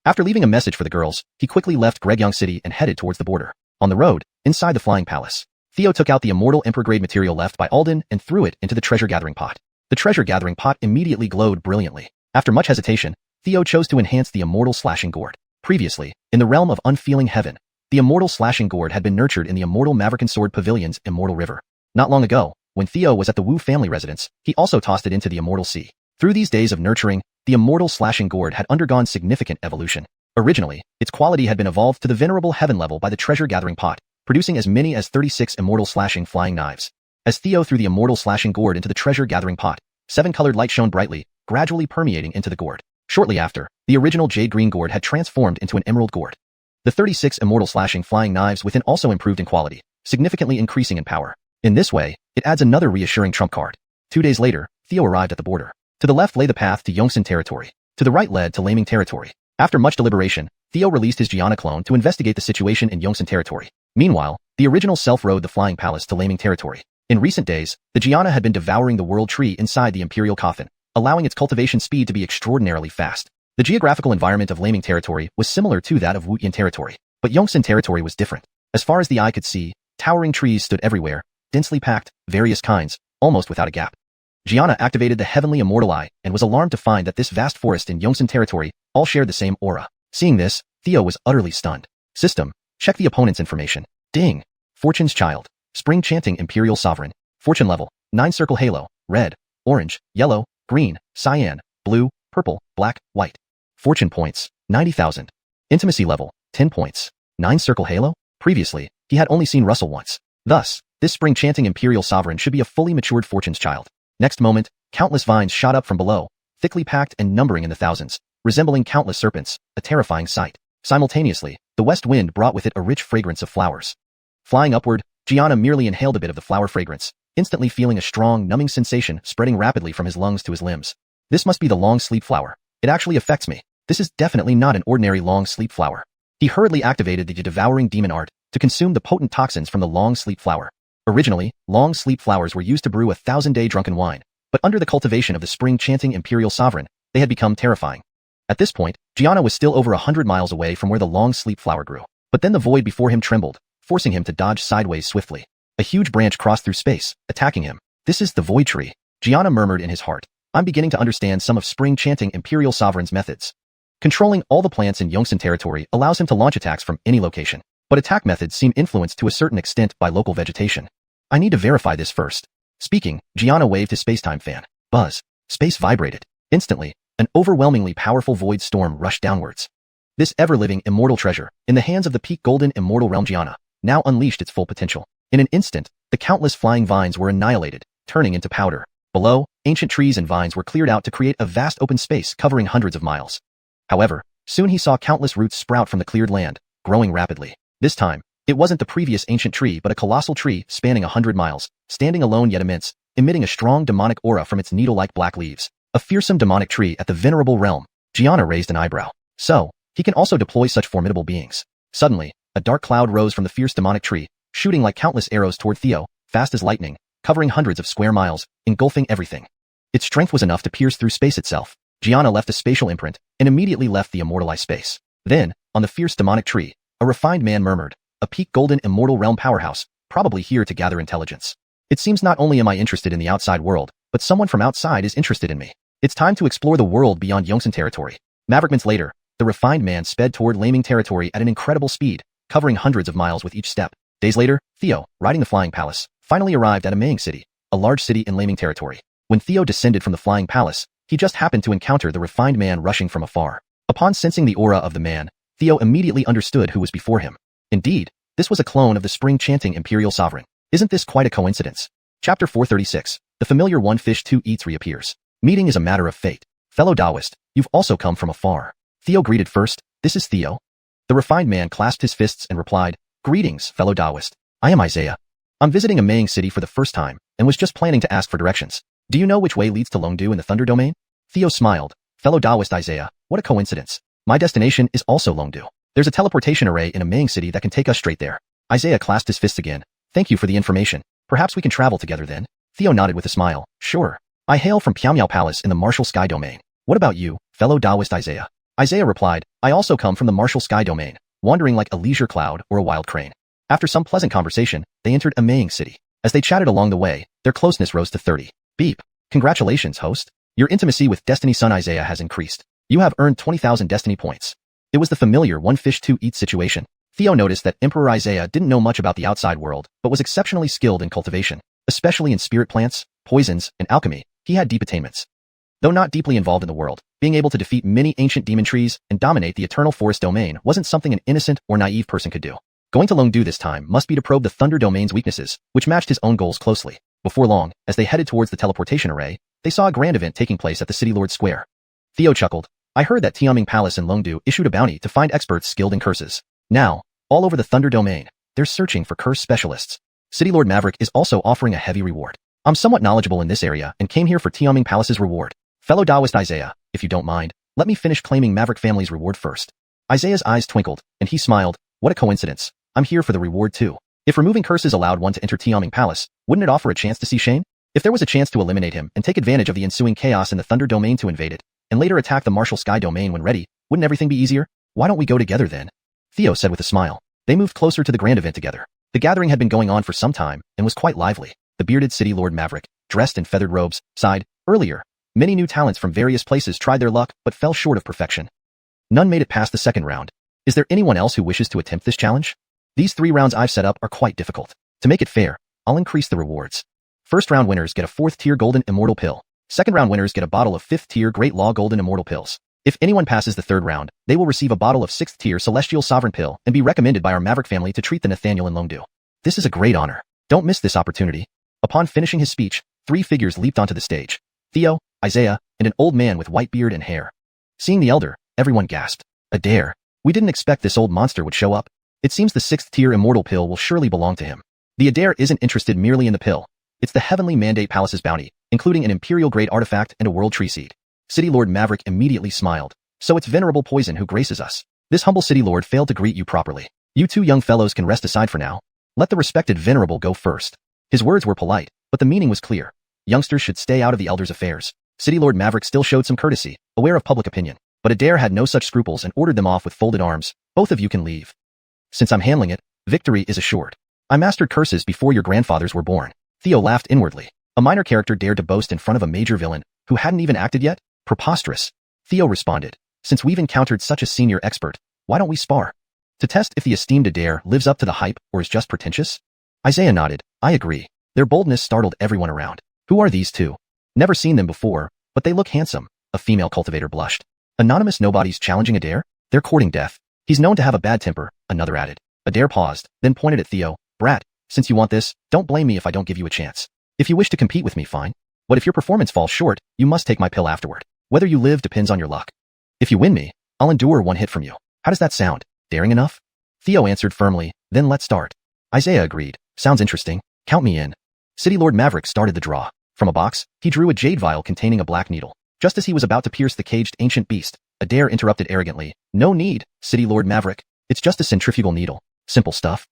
After leaving a message for the girls, he quickly left Gregyong City and headed towards the border. On the road, inside the flying palace, Theo took out the immortal emperor-grade material left by Alden and threw it into the treasure-gathering pot. The treasure-gathering pot immediately glowed brilliantly. After much hesitation, Theo chose to enhance the immortal slashing gourd. Previously, in the realm of unfeeling heaven, the immortal slashing gourd had been nurtured in the immortal Maverick Sword Pavilion's immortal river. Not long ago, when Theo was at the Wu family residence, he also tossed it into the immortal sea. Through these days of nurturing, the immortal slashing gourd had undergone significant evolution. Originally, its quality had been evolved to the venerable heaven level by the treasure-gathering pot, producing as many as 36 immortal slashing flying knives. As Theo threw the immortal slashing gourd into the treasure-gathering pot, 7 colored light shone brightly, gradually permeating into the gourd. Shortly after, the original jade green gourd had transformed into an emerald gourd. The 36 immortal slashing flying knives within also improved in quality, significantly increasing in power. In this way, it adds another reassuring trump card. 2 days later, Theo arrived at the border. To the left lay the path to Yongsan territory. To the right led to Laming territory. After much deliberation, Theo released his Gianna clone to investigate the situation in Yongsan territory. Meanwhile, the original self rode the flying palace to Laming territory. In recent days, the Gianna had been devouring the world tree inside the imperial coffin, allowing its cultivation speed to be extraordinarily fast. The geographical environment of Laming territory was similar to that of Wutian territory, but Yongsan territory was different. As far as the eye could see, towering trees stood everywhere, densely packed, various kinds, almost without a gap. Gianna activated the heavenly immortal eye and was alarmed to find that this vast forest in Yongsan territory all shared the same aura. Seeing this, Theo was utterly stunned. System, check the opponent's information. Ding! Fortune's Child. Spring Chanting Imperial Sovereign. Fortune level, 9 circle halo, red, orange, yellow, green, cyan, blue, purple, black, white. Fortune points, 90,000. Intimacy level, 10 points. 9 circle halo? Previously, he had only seen Russell once. Thus, this Spring Chanting Imperial Sovereign should be a fully matured Fortune's Child. Next moment, countless vines shot up from below, thickly packed and numbering in the thousands, resembling countless serpents, a terrifying sight. Simultaneously, the west wind brought with it a rich fragrance of flowers. Flying upward, Gianna merely inhaled a bit of the flower fragrance, instantly feeling a strong, numbing sensation spreading rapidly from his lungs to his limbs. This must be the long sleep flower. It actually affects me. This is definitely not an ordinary long sleep flower. He hurriedly activated the devouring demon art to consume the potent toxins from the long sleep flower. Originally, long sleep flowers were used to brew a 1,000-day drunken wine, but under the cultivation of the spring-chanting imperial sovereign, they had become terrifying. At this point, Gianna was still over 100 miles away from where the long sleep flower grew. But then the void before him trembled, forcing him to dodge sideways swiftly. A huge branch crossed through space, attacking him. This is the void tree, Gianna murmured in his heart. I'm beginning to understand some of spring-chanting imperial sovereign's methods. Controlling all the plants in Yongsan territory allows him to launch attacks from any location, but attack methods seem influenced to a certain extent by local vegetation. I need to verify this first. Speaking, Gianna waved his spacetime fan. Buzz. Space vibrated. Instantly, an overwhelmingly powerful void storm rushed downwards. This ever-living immortal treasure, in the hands of the peak golden immortal realm Gianna, now unleashed its full potential. In an instant, the countless flying vines were annihilated, turning into powder. Below, ancient trees and vines were cleared out to create a vast open space covering hundreds of miles. However, soon he saw countless roots sprout from the cleared land, growing rapidly. This time, it wasn't the previous ancient tree but a colossal tree spanning 100 miles, standing alone yet immense, emitting a strong demonic aura from its needle-like black leaves. A fearsome demonic tree at the venerable realm. Gianna raised an eyebrow. So, he can also deploy such formidable beings. Suddenly, a dark cloud rose from the fierce demonic tree, shooting like countless arrows toward Theo, fast as lightning, covering hundreds of square miles, engulfing everything. Its strength was enough to pierce through space itself. Gianna left a spatial imprint, and immediately left the immortalized space. Then, on the fierce demonic tree, a refined man murmured, a peak golden immortal realm powerhouse, probably here to gather intelligence. It seems not only am I interested in the outside world, but someone from outside is interested in me. It's time to explore the world beyond Yongsan territory. Maverick minutes later, the refined man sped toward Laming territory at an incredible speed, covering hundreds of miles with each step. Days later, Theo, riding the flying palace, finally arrived at Mangekyō City, a large city in Laming territory. When Theo descended from the flying palace, he just happened to encounter the refined man rushing from afar. Upon sensing the aura of the man, Theo immediately understood who was before him. Indeed, this was a clone of the spring-chanting imperial sovereign. Isn't this quite a coincidence? Chapter 436. The familiar one fish two eats reappears. Meeting is a matter of fate. Fellow Taoist, you've also come from afar. Theo greeted first. This is Theo. The refined man clasped his fists and replied, Greetings, fellow Taoist. I am Isaiah. I'm visiting Mangekyō City for the first time, and was just planning to ask for directions. Do you know which way leads to Longdu in the Thunder Domain? Theo smiled. Fellow Taoist Isaiah, what a coincidence. My destination is also Longdu. There's a teleportation array in Mangekyō City that can take us straight there. Isaiah clasped his fists again. Thank you for the information. Perhaps we can travel together then? Theo nodded with a smile. Sure. I hail from Pyamyao Palace in the Martial Sky Domain. What about you, fellow Taoist Isaiah? Isaiah replied, I also come from the Martial Sky Domain, wandering like a leisure cloud or a wild crane. After some pleasant conversation, they entered Mangekyō City. As they chatted along the way, their closeness rose to 30. Beep. Congratulations, host. Your intimacy with Destiny Son Isaiah has increased. You have earned 20,000 Destiny points. It was the familiar one fish two eats situation. Theo noticed that Emperor Isaiah didn't know much about the outside world, but was exceptionally skilled in cultivation. Especially in spirit plants, poisons, and alchemy, he had deep attainments. Though not deeply involved in the world, being able to defeat many ancient demon trees and dominate the eternal forest domain wasn't something an innocent or naive person could do. Going to Longdu this time must be to probe the Thunder Domain's weaknesses, which matched his own goals closely. Before long, as they headed towards the teleportation array, they saw a grand event taking place at the City Lord Square. Theo chuckled. I heard that Tianming Palace in Longdu issued a bounty to find experts skilled in curses. Now, all over the Thunder Domain, they're searching for curse specialists. City Lord Maverick is also offering a heavy reward. I'm somewhat knowledgeable in this area and came here for Tianming Palace's reward. Fellow Taoist Isaiah, if you don't mind, let me finish claiming Maverick family's reward first. Isaiah's eyes twinkled, and he smiled. What a coincidence. I'm here for the reward too. If removing curses allowed one to enter Tianming Palace, wouldn't it offer a chance to see Shane? If there was a chance to eliminate him and take advantage of the ensuing chaos in the Thunder Domain to invade it, and later attack the Martial Sky Domain when ready, wouldn't everything be easier? Why don't we go together then? Theo said with a smile. They moved closer to the grand event together. The gathering had been going on for some time and was quite lively. The bearded City Lord Maverick, dressed in feathered robes, sighed. Earlier, many new talents from various places tried their luck but fell short of perfection. None made it past the second round. Is there anyone else who wishes to attempt this challenge? These 3 rounds I've set up are quite difficult. To make it fair, I'll increase the rewards. First round winners get a 4th tier Golden Immortal Pill. Second round winners get a bottle of 5th tier Great Law Golden Immortal Pills. If anyone passes the 3rd round, they will receive a bottle of 6th tier Celestial Sovereign Pill and be recommended by our Maverick family to treat the Nathaniel in Longdu. This is a great honor. Don't miss this opportunity. Upon finishing his speech, 3 figures leaped onto the stage. Theo, Isaiah, and an old man with white beard and hair. Seeing the elder, everyone gasped. Adair. We didn't expect this old monster would show up. It seems the 6th-tier immortal pill will surely belong to him. The Adair isn't interested merely in the pill. It's the Heavenly Mandate Palace's bounty, including an Imperial-grade artifact and a World Tree Seed. City Lord Maverick immediately smiled. So it's venerable poison who graces us. This humble City Lord failed to greet you properly. You two young fellows can rest aside for now. Let the respected venerable go first. His words were polite, but the meaning was clear. Youngsters should stay out of the elders' affairs. City Lord Maverick still showed some courtesy, aware of public opinion. But Adair had no such scruples and ordered them off with folded arms. Both of you can leave. Since I'm handling it, victory is assured. I mastered curses before your grandfathers were born. Theo laughed inwardly. A minor character dared to boast in front of a major villain, who hadn't even acted yet? Preposterous. Theo responded. Since we've encountered such a senior expert, why don't we spar? To test if the esteemed Adair lives up to the hype or is just pretentious? Isaiah nodded. I agree. Their boldness startled everyone around. Who are these two? Never seen them before, but they look handsome. A female cultivator blushed. Anonymous nobodies challenging Adair? They're courting death. He's known to have a bad temper, another added. Adair paused, then pointed at Theo. Brat, since you want this, don't blame me if I don't give you a chance. If you wish to compete with me, fine. But if your performance falls short, you must take my pill afterward. Whether you live depends on your luck. If you win me, I'll endure one hit from you. How does that sound? Daring enough? Theo answered firmly, then let's start. Isaiah agreed. Sounds interesting. Count me in. City Lord Maverick started the draw. From a box, he drew a jade vial containing a black needle. Just as he was about to pierce the caged ancient beast, Adair interrupted arrogantly. No need, City Lord Maverick. It's just a centrifugal needle. Simple stuff.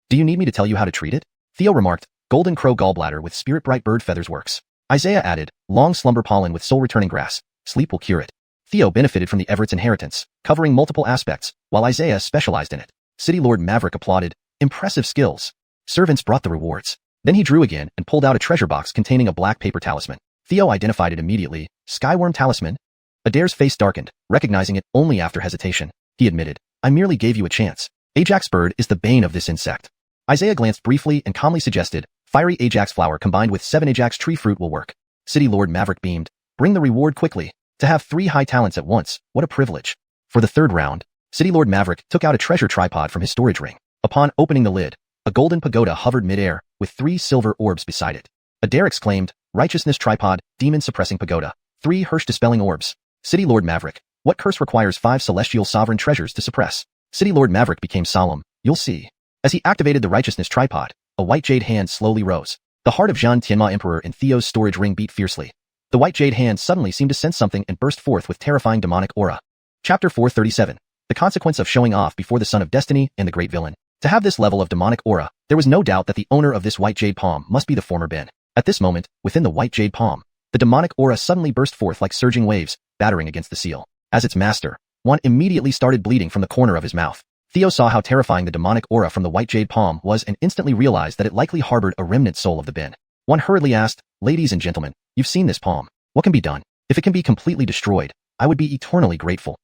Do you need me to tell you how to treat it? Theo remarked. Golden crow gallbladder with spirit bright bird feathers works. Isaiah added. Long slumber pollen with soul returning grass. Sleep will cure it. Theo benefited from the Everett's inheritance, covering multiple aspects, while Isaiah specialized in it. City Lord Maverick applauded. Impressive skills. Servants brought the rewards. Then he drew again and pulled out a treasure box containing a black paper talisman. Theo identified it immediately. Skyworm talisman? Adair's face darkened, recognizing it only after hesitation. He admitted, I merely gave you a chance. Ajax bird is the bane of this insect. Isaiah glanced briefly and calmly suggested, fiery Ajax flower combined with 7 Ajax tree fruit will work. City Lord Maverick beamed. Bring the reward quickly. To have 3 high talents at once, what a privilege. For the third round, City Lord Maverick took out a treasure tripod from his storage ring. Upon opening the lid, a golden pagoda hovered midair, with 3 silver orbs beside it. Adair exclaimed, Righteousness tripod, demon-suppressing pagoda, 3 Hirsch-dispelling orbs. City Lord Maverick, what curse requires 5 celestial sovereign treasures to suppress? City Lord Maverick became solemn. You'll see. As he activated the Righteousness tripod, a white jade hand slowly rose. The heart of Zhan Tianma Emperor in Theo's storage ring beat fiercely. The white jade hand suddenly seemed to sense something and burst forth with terrifying demonic aura. Chapter 437. The consequence of showing off before the Son of Destiny and the Great Villain. To have this level of demonic aura, there was no doubt that the owner of this white jade palm must be the former Ben. At this moment, within the white jade palm, the demonic aura suddenly burst forth like surging waves, battering against the seal. As its master, Juan immediately started bleeding from the corner of his mouth. Theo saw how terrifying the demonic aura from the white jade palm was and instantly realized that it likely harbored a remnant soul of the Ben. Juan hurriedly asked, Ladies and gentlemen, you've seen this palm. What can be done? If it can be completely destroyed, I would be eternally grateful.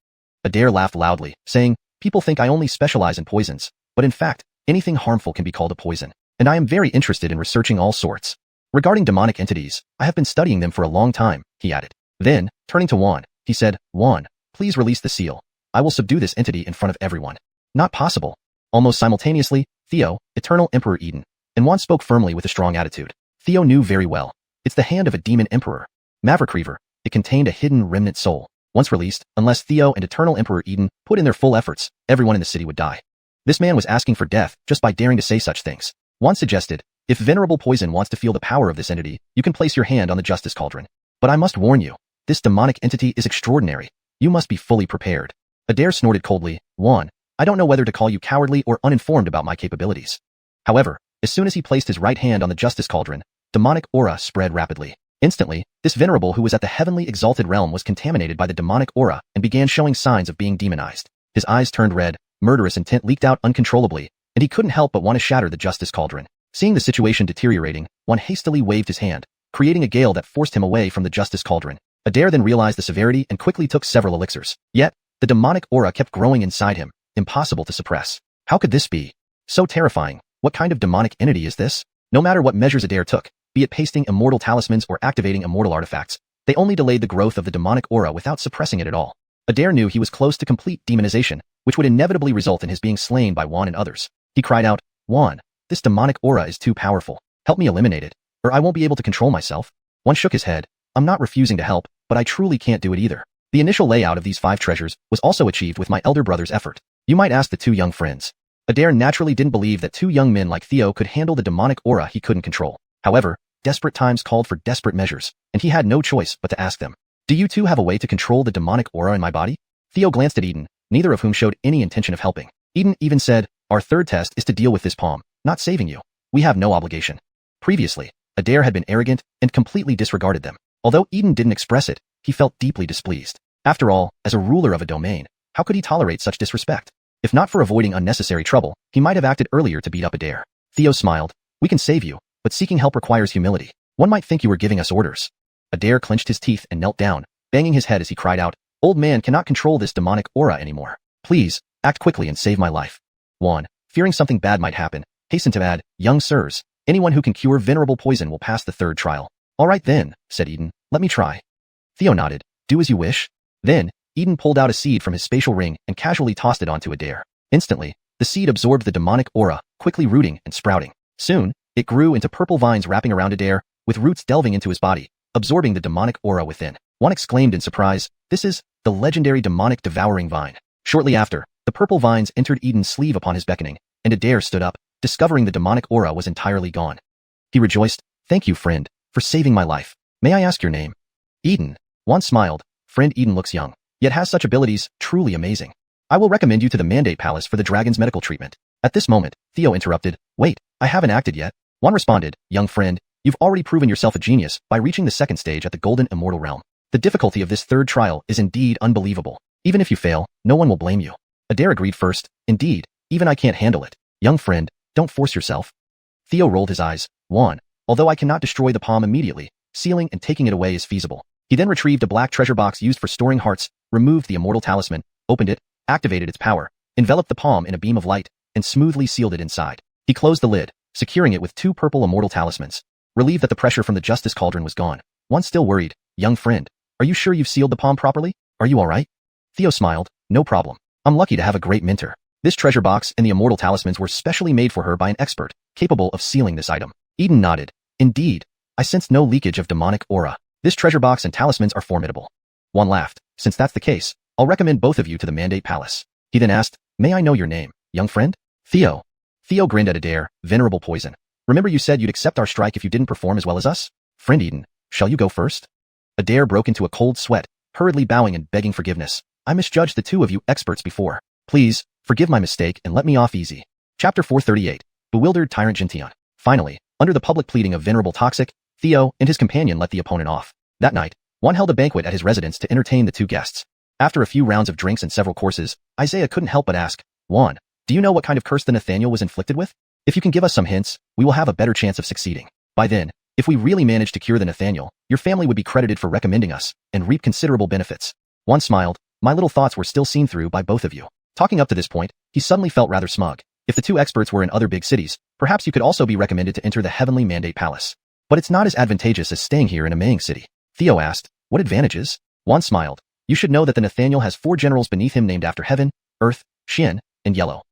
Adair laughed loudly, saying, People think I only specialize in poisons, but in fact, anything harmful can be called a poison, and I am very interested in researching all sorts. Regarding demonic entities, I have been studying them for a long time, he added. Then, turning to Juan, he said, Juan, please release the seal. I will subdue this entity in front of everyone. Not possible. Almost simultaneously, Theo, Eternal Emperor Eden, and Juan spoke firmly with a strong attitude. Theo knew very well. It's the hand of a demon emperor. Maverick Reaver. It contained a hidden remnant soul. Once released, unless Theo and Eternal Emperor Eden put in their full efforts, everyone in the city would die. This man was asking for death just by daring to say such things. Juan suggested, if Venerable Poison wants to feel the power of this entity, you can place your hand on the Justice Cauldron. But I must warn you, this demonic entity is extraordinary. You must be fully prepared. Adair snorted coldly, Juan, I don't know whether to call you cowardly or uninformed about my capabilities. However, as soon as he placed his right hand on the Justice Cauldron, demonic aura spread rapidly. Instantly, this venerable who was at the heavenly exalted realm was contaminated by the demonic aura and began showing signs of being demonized. His eyes turned red, murderous intent leaked out uncontrollably, and he couldn't help but want to shatter the Justice Cauldron. Seeing the situation deteriorating, Juan hastily waved his hand, creating a gale that forced him away from the Justice Cauldron. Adair then realized the severity and quickly took several elixirs. Yet, the demonic aura kept growing inside him, impossible to suppress. How could this be? So terrifying. What kind of demonic entity is this? No matter what measures Adair took, be it pasting immortal talismans or activating immortal artifacts, they only delayed the growth of the demonic aura without suppressing it at all. Adair knew he was close to complete demonization, which would inevitably result in his being slain by Juan and others. He cried out, Juan, this demonic aura is too powerful. Help me eliminate it, or I won't be able to control myself. Juan shook his head. I'm not refusing to help, but I truly can't do it either. The initial layout of these 5 treasures was also achieved with my elder brother's effort. You might ask the 2 young friends. Adair naturally didn't believe that 2 young men like Theo could handle the demonic aura he couldn't control. However, desperate times called for desperate measures, and he had no choice but to ask them. Do you 2 have a way to control the demonic aura in my body? Theo glanced at Eden, neither of whom showed any intention of helping. Eden even said, our third test is to deal with this palm, not saving you. We have no obligation. Previously, Adair had been arrogant and completely disregarded them. Although Eden didn't express it, he felt deeply displeased. After all, as a ruler of a domain, how could he tolerate such disrespect? If not for avoiding unnecessary trouble, he might have acted earlier to beat up Adair. Theo smiled. We can save you, but seeking help requires humility. One might think you were giving us orders. Adair clenched his teeth and knelt down, banging his head as he cried out, Old man cannot control this demonic aura anymore. Please, act quickly and save my life. Juan, fearing something bad might happen, hastened to add, Young sirs, anyone who can cure venerable poison will pass the 3rd trial. All right then, said Eden, let me try. Theo nodded. Do as you wish. Then, Eden pulled out a seed from his spatial ring and casually tossed it onto Adair. Instantly, the seed absorbed the demonic aura, quickly rooting and sprouting. Soon, it grew into purple vines wrapping around Adair, with roots delving into his body, absorbing the demonic aura within. One exclaimed in surprise, this is the legendary demonic devouring vine. Shortly after, the purple vines entered Eden's sleeve upon his beckoning, and Adair stood up, discovering the demonic aura was entirely gone. He rejoiced, Thank you, friend, for saving my life. May I ask your name? Eden. Juan smiled. Friend Eden looks young, yet has such abilities, truly amazing. I will recommend you to the Mandate Palace for the dragon's medical treatment. At this moment, Theo interrupted, Wait, I haven't acted yet. Juan responded, Young friend, you've already proven yourself a genius by reaching the 2nd stage at the Golden Immortal Realm. The difficulty of this 3rd trial is indeed unbelievable. Even if you fail, no one will blame you. Adair agreed first, Indeed, even I can't handle it. Young friend, don't force yourself. Theo rolled his eyes. Juan, although I cannot destroy the palm immediately, sealing and taking it away is feasible. He then retrieved a black treasure box used for storing hearts, removed the immortal talisman, opened it, activated its power, enveloped the palm in a beam of light, and smoothly sealed it inside. He closed the lid, securing it with 2 purple immortal talismans. Relieved that the pressure from the justice cauldron was gone, Juan still worried, Young friend, are you sure you've sealed the palm properly? Are you alright? Theo smiled, No problem. I'm lucky to have a great mentor. This treasure box and the immortal talismans were specially made for her by an expert, capable of sealing this item. Eden nodded. Indeed, I sensed no leakage of demonic aura. This treasure box and talismans are formidable. Juan laughed. Since that's the case, I'll recommend both of you to the Mandate Palace. He then asked, May I know your name, young friend? Theo. Theo grinned at Adair, Venerable Poison. Remember you said you'd accept our strike if you didn't perform as well as us? Friend Eden, shall you go first? Adair broke into a cold sweat, hurriedly bowing and begging forgiveness. I misjudged the 2 of you experts before. Please, forgive my mistake and let me off easy. Chapter 438. Bewildered Tyrant Gentian. Finally, under the public pleading of Venerable Toxic, Theo and his companion let the opponent off. That night, Juan held a banquet at his residence to entertain the 2 guests. After a few rounds of drinks and several courses, Isaiah couldn't help but ask, Juan, do you know what kind of curse the Nathaniel was inflicted with? If you can give us some hints, we will have a better chance of succeeding. By then, if we really manage to cure the Nathaniel, your family would be credited for recommending us and reap considerable benefits. Juan smiled. My little thoughts were still seen through by both of you. Talking up to this point, he suddenly felt rather smug. If the 2 experts were in other big cities, perhaps you could also be recommended to enter the Heavenly Mandate Palace. But it's not as advantageous as staying here in a Maying city. Theo asked, what advantages? Juan smiled. You should know that the Nathaniel has 4 generals beneath him named after Heaven, Earth, Shin, and Yellow.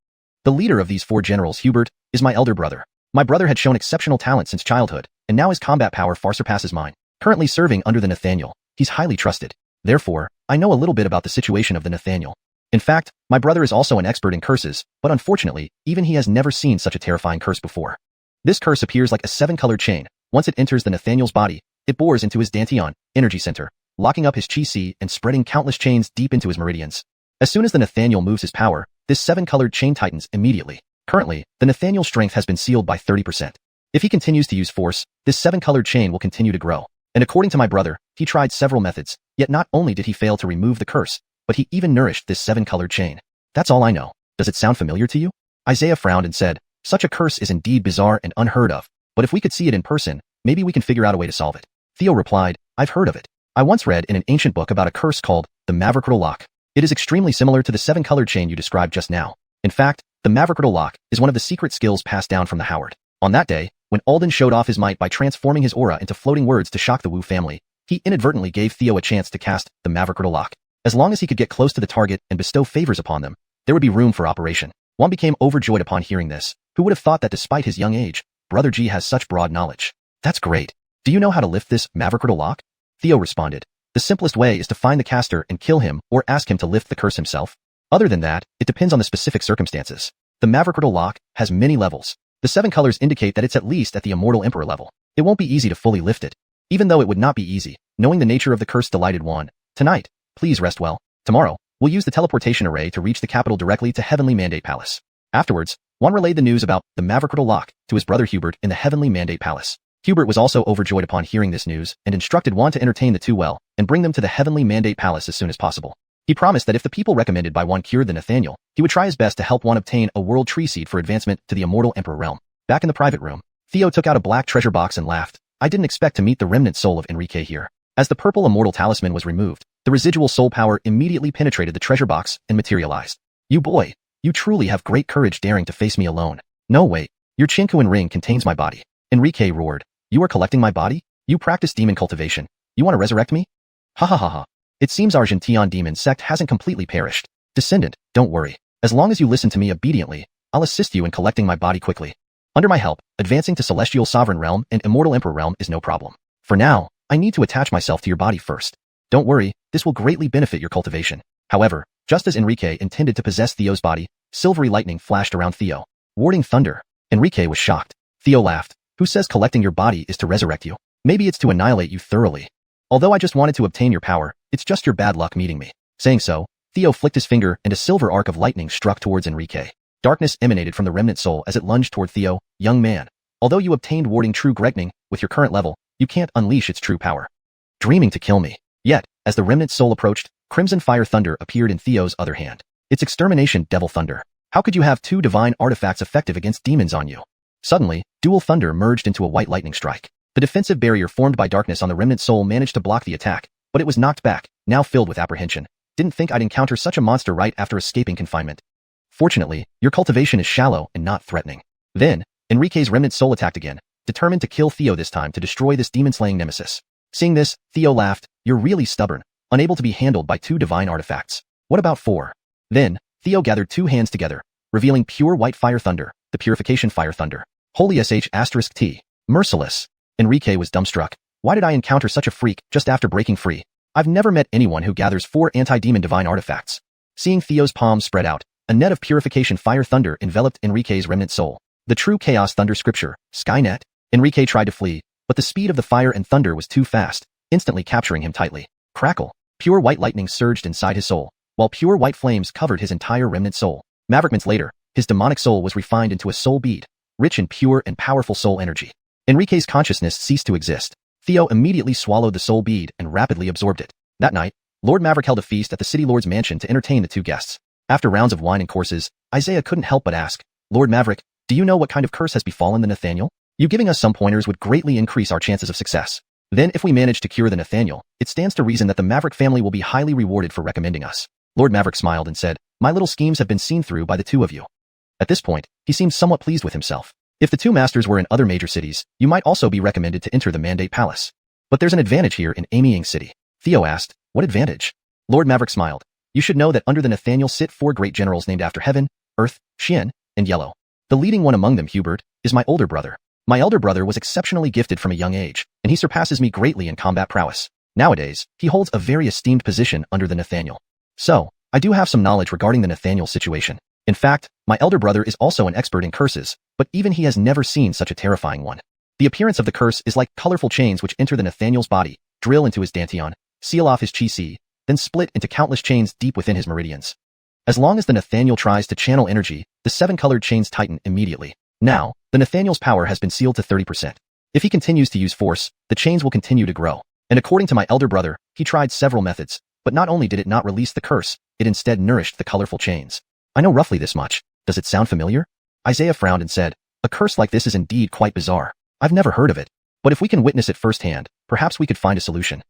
The leader of these 4 generals, Hubert, is my elder brother. My brother had shown exceptional talent since childhood, and now his combat power far surpasses mine. Currently serving under the Nathaniel, he's highly trusted. Therefore, I know a little bit about the situation of the Nathaniel. In fact, my brother is also an expert in curses, but unfortunately, even he has never seen such a terrifying curse before. This curse appears like a 7-colored chain. Once it enters the Nathaniel's body, it bores into his Dantian, energy center, locking up his chi and spreading countless chains deep into his meridians. As soon as the Nathaniel moves his power, this 7-colored chain tightens immediately. Currently, the Nathaniel's strength has been sealed by 30%. If he continues to use force, this 7-colored chain will continue to grow. And according to my brother, he tried several methods, yet not only did he fail to remove the curse, but he even nourished this 7-colored chain. That's all I know. Does it sound familiar to you? Isaiah frowned and said, such a curse is indeed bizarre and unheard of, but if we could see it in person, maybe we can figure out a way to solve it. Theo replied, I've heard of it. I once read in an ancient book about a curse called the Mangekyō Lock. It is extremely similar to the 7-colored chain you described just now. In fact, the Mangekyō Lock is one of the secret skills passed down from the Howard. On that day, when Alden showed off his might by transforming his aura into floating words to shock the Wu family, he inadvertently gave Theo a chance to cast the Mangekyō Lock. As long as he could get close to the target and bestow favors upon them, there would be room for operation. Juan became overjoyed upon hearing this. Who would have thought that despite his young age, Brother G has such broad knowledge? That's great. Do you know how to lift this Mangekyō Lock? Theo responded. The simplest way is to find the caster and kill him or ask him to lift the curse himself. Other than that, it depends on the specific circumstances. The Mangekyō lock has many levels. The 7 colors indicate that it's at least at the Immortal Emperor level. It won't be easy to fully lift it. Even though it would not be easy, knowing the nature of the curse delighted one. Tonight, please rest well. Tomorrow, we'll use the teleportation array to reach the capital directly to Heavenly Mandate Palace. Afterwards, Juan relayed the news about the Mangekyō lock to his brother Hubert in the Heavenly Mandate Palace. Hubert was also overjoyed upon hearing this news and instructed Juan to entertain the two well and bring them to the Heavenly Mandate Palace as soon as possible. He promised that if the people recommended by Juan cured the Nathaniel, he would try his best to help Juan obtain a world tree seed for advancement to the Immortal Emperor realm. Back in the private room, Theo took out a black treasure box and laughed. I didn't expect to meet the remnant soul of Enrique here. As the purple immortal talisman was removed, the residual soul power immediately penetrated the treasure box and materialized. You boy, you truly have great courage daring to face me alone. No wait, your Chinkuan ring contains my body. Enrique roared. You are collecting my body? You practice demon cultivation. You want to resurrect me? Ha ha ha ha. It seems Argentine demon sect hasn't completely perished. Descendant, don't worry. As long as you listen to me obediently, I'll assist you in collecting my body quickly. Under my help, advancing to Celestial Sovereign Realm and Immortal Emperor Realm is no problem. For now, I need to attach myself to your body first. Don't worry, this will greatly benefit your cultivation. However, just as Enrique intended to possess Theo's body, silvery lightning flashed around Theo, warding thunder. Enrique was shocked. Theo laughed. Who says collecting your body is to resurrect you? Maybe it's to annihilate you thoroughly. Although I just wanted to obtain your power, it's just your bad luck meeting me. Saying so, Theo flicked his finger and a silver arc of lightning struck towards Enrique. Darkness emanated from the remnant soul as it lunged toward Theo. Young man, although you obtained warding true Gregning, with your current level, you can't unleash its true power. Dreaming to kill me. Yet, as the remnant soul approached, crimson fire thunder appeared in Theo's other hand. Its extermination devil thunder. How could you have 2 divine artifacts effective against demons on you? Suddenly, dual thunder merged into a white lightning strike. The defensive barrier formed by darkness on the remnant soul managed to block the attack, but it was knocked back, now filled with apprehension. Didn't think I'd encounter such a monster right after escaping confinement. Fortunately, your cultivation is shallow and not threatening. Then, Enrique's remnant soul attacked again, determined to kill Theo this time to destroy this demon-slaying nemesis. Seeing this, Theo laughed. You're really stubborn, unable to be handled by 2 divine artifacts. What about 4? Then, Theo gathered 2 hands together, revealing pure white fire thunder, the purification fire thunder. Holy sh*T. Merciless. Enrique was dumbstruck. Why did I encounter such a freak just after breaking free? I've never met anyone who gathers 4 anti-demon divine artifacts. Seeing Theo's palms spread out, a net of purification fire thunder enveloped Enrique's remnant soul. The true chaos thunder scripture, Skynet. Enrique tried to flee, but the speed of the fire and thunder was too fast, instantly capturing him tightly. Crackle. Pure white lightning surged inside his soul, while pure white flames covered his entire remnant soul. Maverickments later, his demonic soul was refined into a soul bead, rich in pure and powerful soul energy. Enrique's consciousness ceased to exist. Theo immediately swallowed the soul bead and rapidly absorbed it. That night, Lord Maverick held a feast at the City Lord's mansion to entertain the 2 guests. After rounds of wine and courses, Isaiah couldn't help but ask, Lord Maverick, do you know what kind of curse has befallen the Nathaniel? You giving us some pointers would greatly increase our chances of success. Then if we manage to cure the Nathaniel, it stands to reason that the Maverick family will be highly rewarded for recommending us. Lord Maverick smiled and said, my little schemes have been seen through by the 2 of you. At this point, he seemed somewhat pleased with himself. If the 2 masters were in other major cities, you might also be recommended to enter the Mandate Palace. But there's an advantage here in Amying City. Theo asked, what advantage? Lord Maverick smiled. You should know that under the Nathaniel sit 4 great generals named after Heaven, Earth, Xian, and Yellow. The leading one among them, Hubert, is my older brother. My elder brother was exceptionally gifted from a young age, and he surpasses me greatly in combat prowess. Nowadays, he holds a very esteemed position under the Nathaniel. So, I do have some knowledge regarding the Nathaniel situation. In fact, my elder brother is also an expert in curses, but even he has never seen such a terrifying one. The appearance of the curse is like colorful chains which enter the Nathaniel's body, drill into his dantian, seal off his chi-si, then split into countless chains deep within his meridians. As long as the Nathaniel tries to channel energy, the 7 colored chains tighten immediately. Now, the Nathaniel's power has been sealed to 30%. If he continues to use force, the chains will continue to grow. And according to my elder brother, he tried several methods, but not only did it not release the curse, it instead nourished the colorful chains. I know roughly this much. Does it sound familiar? Isaiah frowned and said, a curse like this is indeed quite bizarre. I've never heard of it. But if we can witness it firsthand, perhaps we could find a solution.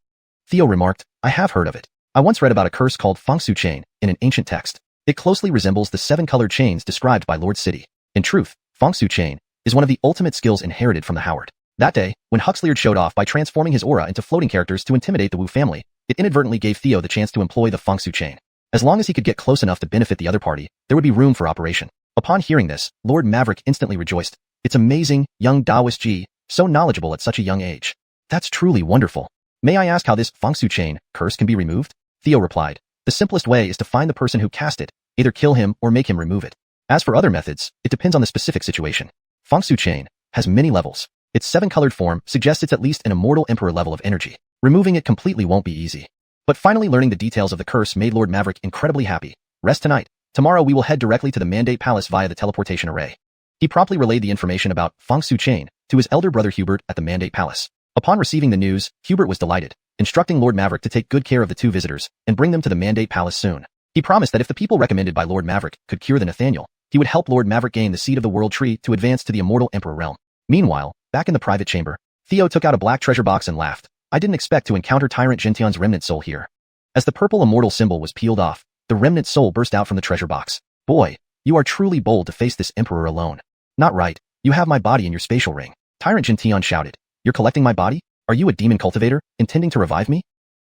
Theo remarked, I have heard of it. I once read about a curse called Fangsu chain in an ancient text. It closely resembles the 7 colored chains described by Lord City. In truth, Fangsu chain is one of the ultimate skills inherited from the Howard. That day, when Huxley showed off by transforming his aura into floating characters to intimidate the Wu family, it inadvertently gave Theo the chance to employ the Fangsu chain. As long as he could get close enough to benefit the other party, there would be room for operation. Upon hearing this, Lord Maverick instantly rejoiced. It's amazing, young Taoist Ji, so knowledgeable at such a young age. That's truly wonderful. May I ask how this Fangsu chain curse can be removed? Theo replied. The simplest way is to find the person who cast it, either kill him or make him remove it. As for other methods, it depends on the specific situation. Fangsu chain has many levels. Its 7-colored form suggests it's at least an immortal emperor level of energy. Removing it completely won't be easy. But finally learning the details of the curse made Lord Maverick incredibly happy. Rest tonight. Tomorrow we will head directly to the Mandate Palace via the teleportation array. He promptly relayed the information about Fangsu chain to his elder brother Hubert at the Mandate Palace. Upon receiving the news, Hubert was delighted, instructing Lord Maverick to take good care of the 2 visitors and bring them to the Mandate Palace soon. He promised that if the people recommended by Lord Maverick could cure the Nathaniel, he would help Lord Maverick gain the seed of the World Tree to advance to the immortal Emperor realm. Meanwhile, back in the private chamber, Theo took out a black treasure box and laughed. I didn't expect to encounter Tyrant Gention's remnant soul here. As the purple immortal symbol was peeled off, the remnant soul burst out from the treasure box. Boy, you are truly bold to face this emperor alone. Not right, you have my body in your spatial ring. Tyrant Gention shouted. You're collecting my body? Are you a demon cultivator, intending to revive me?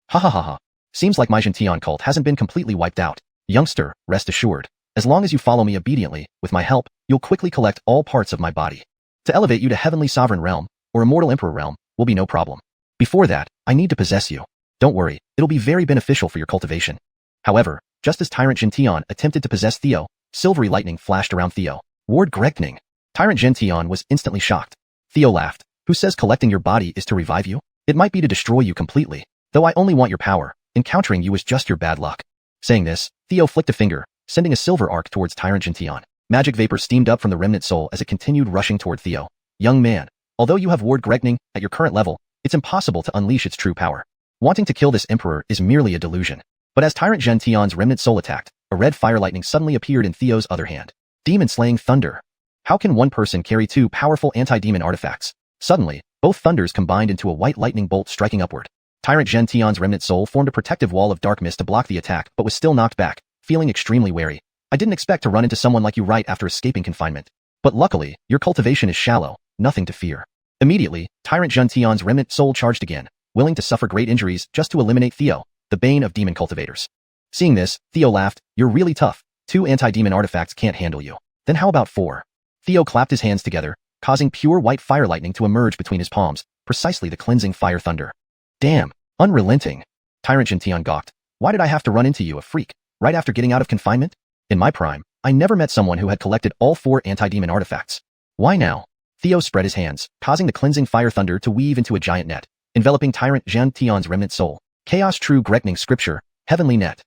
Ha ha ha ha. Seems like my Gention cult hasn't been completely wiped out. Youngster, rest assured. As long as you follow me obediently, with my help, you'll quickly collect all parts of my body. To elevate you to Heavenly Sovereign Realm, or Immortal Emperor Realm, will be no problem. Before that, I need to possess you. Don't worry, it'll be very beneficial for your cultivation. However, just as Tyrant Gention attempted to possess Theo, silvery lightning flashed around Theo. Ward Gregning. Tyrant Gention was instantly shocked. Theo laughed. Who says collecting your body is to revive you? It might be to destroy you completely. Though I only want your power, encountering you is just your bad luck. Saying this, Theo flicked a finger, sending a silver arc towards Tyrant Gention. Magic vapor steamed up from the remnant soul as it continued rushing toward Theo. Young man, although you have Ward Gregning at your current level, it's impossible to unleash its true power. Wanting to kill this emperor is merely a delusion. But as Tyrant Gention's remnant soul attacked, a red fire lightning suddenly appeared in Theo's other hand. Demon-slaying thunder. How can one person carry 2 powerful anti-demon artifacts? Suddenly, both thunders combined into a white lightning bolt striking upward. Tyrant Gention's remnant soul formed a protective wall of dark mist to block the attack but was still knocked back, feeling extremely wary. I didn't expect to run into someone like you right after escaping confinement. But luckily, your cultivation is shallow, nothing to fear. Immediately, Tyrant Gention's remnant soul charged again, willing to suffer great injuries just to eliminate Theo, the bane of demon cultivators. Seeing this, Theo laughed. You're really tough. 2 anti-demon artifacts can't handle you. Then how about 4? Theo clapped his hands together, causing pure white fire lightning to emerge between his palms, precisely the cleansing fire thunder. Damn, unrelenting. Tyrant Gention gawked. Why did I have to run into you, a freak, right after getting out of confinement? In my prime, I never met someone who had collected all 4 anti-demon artifacts. Why now? Theo spread his hands, causing the cleansing fire thunder to weave into a giant net, enveloping Tyrant Gention's remnant soul. Chaos True Gregning Scripture, Heavenly Net.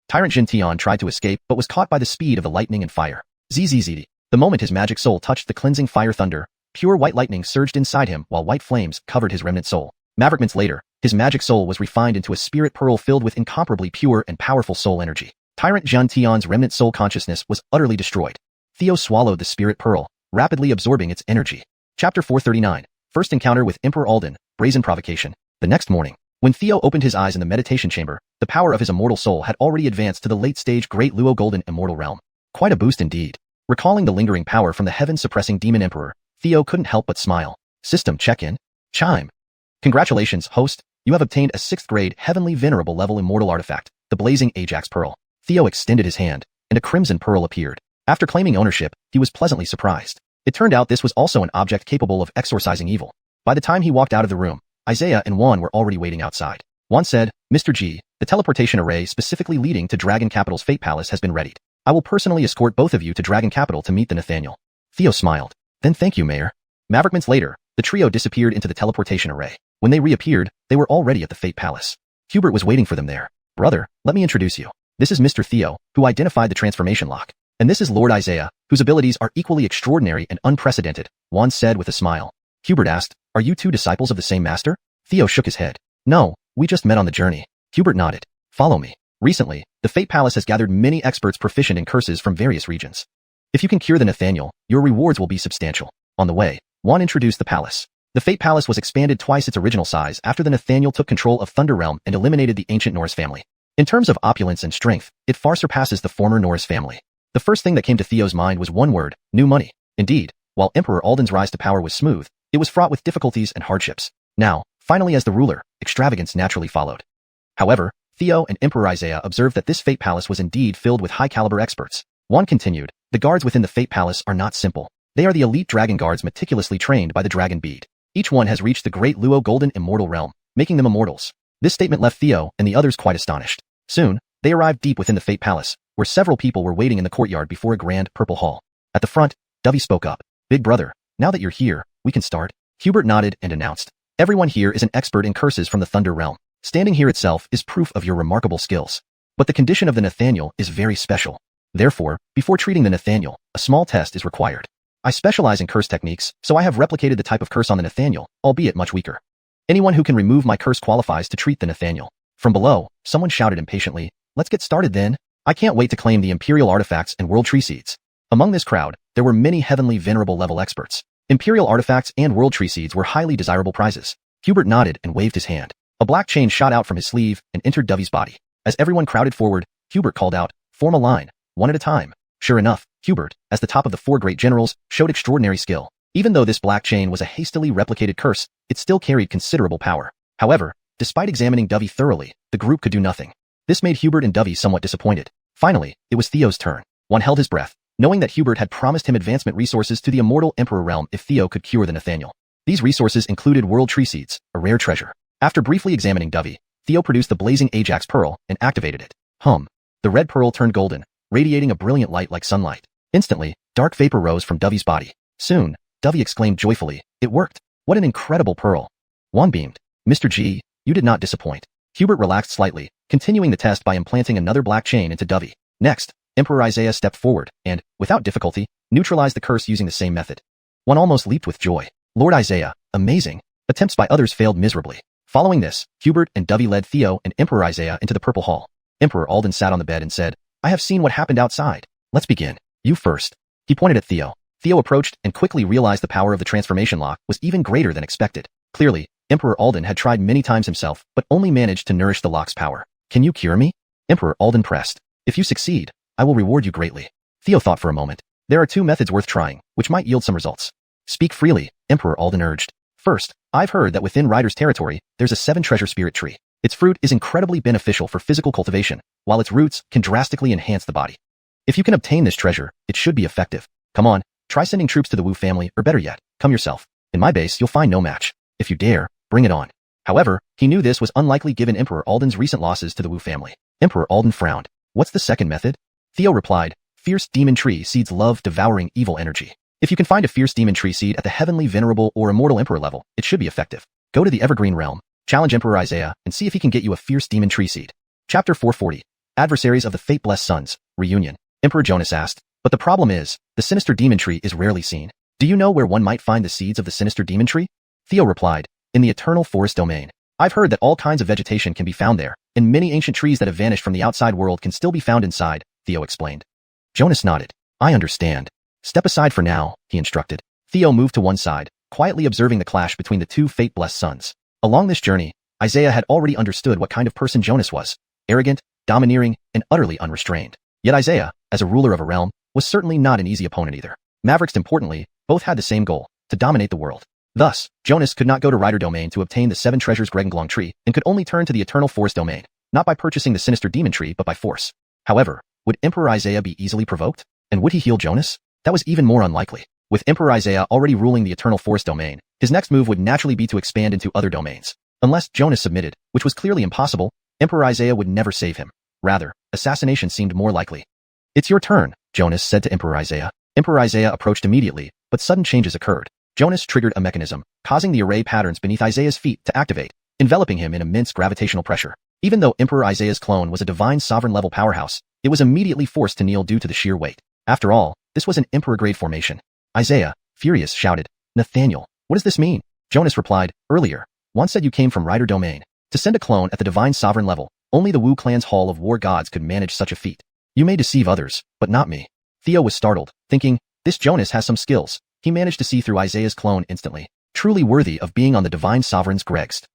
Tyrant Gention tried to escape but was caught by the speed of the lightning and fire. Zzz. The moment his magic soul touched the cleansing fire thunder, pure white lightning surged inside him while white flames covered his remnant soul. Maverickments later, his magic soul was refined into a spirit pearl filled with incomparably pure and powerful soul energy. Tyrant Gention's remnant soul consciousness was utterly destroyed. Theo swallowed the spirit pearl, rapidly absorbing its energy. Chapter 439. First encounter with Emperor Alden, Brazen Provocation. The next morning, when Theo opened his eyes in the meditation chamber, the power of his immortal soul had already advanced to the late-stage Great Luo Golden Immortal Realm. Quite a boost indeed. Recalling the lingering power from the heaven-suppressing demon emperor, Theo couldn't help but smile. System check-in. Chime. Congratulations, host. You have obtained a 6th grade Heavenly Venerable level immortal artifact, the Blazing Ajax Pearl. Theo extended his hand, and a crimson pearl appeared. After claiming ownership, he was pleasantly surprised. It turned out this was also an object capable of exorcising evil. By the time he walked out of the room, Isaiah and Juan were already waiting outside. Juan said, Mr. G, the teleportation array specifically leading to Dragon Capital's Fate Palace has been readied. I will personally escort both of you to Dragon Capital to meet the Nathaniel. Theo smiled. Then thank you, Mayor. Maverickments later, the trio disappeared into the teleportation array. When they reappeared, they were already at the Fate Palace. Hubert was waiting for them there. Brother, let me introduce you. This is Mr. Theo, who identified the transformation lock. And this is Lord Isaiah, whose abilities are equally extraordinary and unprecedented, Juan said with a smile. Hubert asked, Are you 2 disciples of the same master? Theo shook his head. No, we just met on the journey. Hubert nodded. Follow me. Recently, the Fate Palace has gathered many experts proficient in curses from various regions. If you can cure the Nathaniel, your rewards will be substantial. On the way, Juan introduced the palace. The Fate Palace was expanded twice its original size after the Nathaniel took control of Thunder Realm and eliminated the ancient Norris family. In terms of opulence and strength, it far surpasses the former Norris family. The first thing that came to Theo's mind was one word, new money. Indeed, while Emperor Alden's rise to power was smooth, it was fraught with difficulties and hardships. Now, finally as the ruler, extravagance naturally followed. However, Theo and Emperor Isaiah observed that this Fate Palace was indeed filled with high-caliber experts. Juan continued, the guards within the Fate Palace are not simple. They are the elite dragon guards meticulously trained by the Dragon Bead. Each one has reached the Great Luo Golden Immortal Realm, making them immortals. This statement left Theo and the others quite astonished. Soon, they arrived deep within the Fate Palace, where several people were waiting in the courtyard before a grand purple hall. At the front, Dovey spoke up. Big brother, now that you're here, we can start. Hubert nodded and announced. Everyone here is an expert in curses from the Thunder Realm. Standing here itself is proof of your remarkable skills. But the condition of the Nathaniel is very special. Therefore, before treating the Nathaniel, a small test is required. I specialize in curse techniques, so I have replicated the type of curse on the Nathaniel, albeit much weaker. Anyone who can remove my curse qualifies to treat the Nathaniel. From below, someone shouted impatiently, let's get started then. I can't wait to claim the Imperial Artifacts and World Tree Seeds. Among this crowd, there were many heavenly venerable level experts. Imperial Artifacts and World Tree Seeds were highly desirable prizes. Hubert nodded and waved his hand. A black chain shot out from his sleeve and entered Dovey's body. As everyone crowded forward, Hubert called out, form a line, one at a time. Sure enough, Hubert, as the top of the four great generals, showed extraordinary skill. Even though this black chain was a hastily replicated curse, it still carried considerable power. However, despite examining Dovey thoroughly, the group could do nothing. This made Hubert and Dovey somewhat disappointed. Finally, it was Theo's turn. One held his breath, knowing that Hubert had promised him advancement resources to the immortal Emperor realm if Theo could cure the Nathaniel. These resources included World Tree Seeds, a rare treasure. After briefly examining Dovey, Theo produced the blazing Ajax Pearl and activated it. The red pearl turned golden, radiating a brilliant light like sunlight. Instantly, dark vapor rose from Dovey's body. Soon, Dovey exclaimed joyfully, it worked. What an incredible pearl. Juan beamed. Mr. G, you did not disappoint. Hubert relaxed slightly, continuing the test by implanting another black chain into Dovey. Next, Emperor Isaiah stepped forward and, without difficulty, neutralized the curse using the same method. One almost leaped with joy. Lord Isaiah, amazing. Attempts by others failed miserably. Following this, Hubert and Dovey led Theo and Emperor Isaiah into the Purple Hall. Emperor Alden sat on the bed and said, I have seen what happened outside. Let's begin. You first. He pointed at Theo. Theo approached and quickly realized the power of the transformation lock was even greater than expected. Clearly, Emperor Alden had tried many times himself, but only managed to nourish the lock's power. Can you cure me? Emperor Alden pressed. If you succeed, I will reward you greatly. Theo thought for a moment. There are two methods worth trying, which might yield some results. Speak freely, Emperor Alden urged. First, I've heard that within Ryder's territory, there's a 7-treasure spirit tree. Its fruit is incredibly beneficial for physical cultivation, while its roots can drastically enhance the body. If you can obtain this treasure, it should be effective. Come on, try sending troops to the Wu family, or better yet, come yourself. In my base, you'll find no match. If you dare, bring it on. However, he knew this was unlikely given Emperor Alden's recent losses to the Wu family. Emperor Alden frowned. What's the second method? Theo replied, Fierce Demon Tree Seeds love devouring evil energy. If you can find a Fierce Demon Tree Seed at the Heavenly Venerable or Immortal Emperor level, it should be effective. Go to the Evergreen Realm, challenge Emperor Isaiah, and see if he can get you a Fierce Demon Tree Seed. Chapter 440. Adversaries of the Fate-Blessed Sons, Reunion. Emperor Jonas asked, but the problem is, the Sinister Demon Tree is rarely seen. Do you know where one might find the seeds of the Sinister Demon Tree? Theo replied, in the Eternal Forest Domain. I've heard that all kinds of vegetation can be found there, and many ancient trees that have vanished from the outside world can still be found inside, Theo explained. Jonas nodded. I understand. Step aside for now, he instructed. Theo moved to one side, quietly observing the clash between the two fate-blessed sons. Along this journey, Isaiah had already understood what kind of person Jonas was. Arrogant, domineering, and utterly unrestrained. Yet Isaiah, as a ruler of a realm, was certainly not an easy opponent either. Mavericks, importantly, both had the same goal, to dominate the world. Thus, Jonas could not go to Ryder Domain to obtain the 7 treasures Gregenglong tree, and could only turn to the Eternal Forest Domain, not by purchasing the Sinister Demon Tree but by force. However, would Emperor Isaiah be easily provoked? And would he heal Jonas? That was even more unlikely. With Emperor Isaiah already ruling the Eternal Forest Domain, his next move would naturally be to expand into other domains. Unless Jonas submitted, which was clearly impossible, Emperor Isaiah would never save him. Rather, assassination seemed more likely. It's your turn, Jonas said to Emperor Isaiah. Emperor Isaiah approached immediately, but sudden changes occurred. Jonas triggered a mechanism, causing the array patterns beneath Isaiah's feet to activate, enveloping him in immense gravitational pressure. Even though Emperor Isaiah's clone was a divine sovereign-level powerhouse, it was immediately forced to kneel due to the sheer weight. After all, this was an emperor-grade formation. Isaiah, furious, shouted, Nathaniel, what does this mean? Jonas replied, earlier, one said you came from Ryder Domain. To send a clone at the divine sovereign level, only the Wu clan's Hall of War Gods could manage such a feat. You may deceive others, but not me. Theo was startled, thinking, this Jonas has some skills. He managed to see through Isaiah's clone instantly, truly worthy of being on the divine sovereign's Gregst.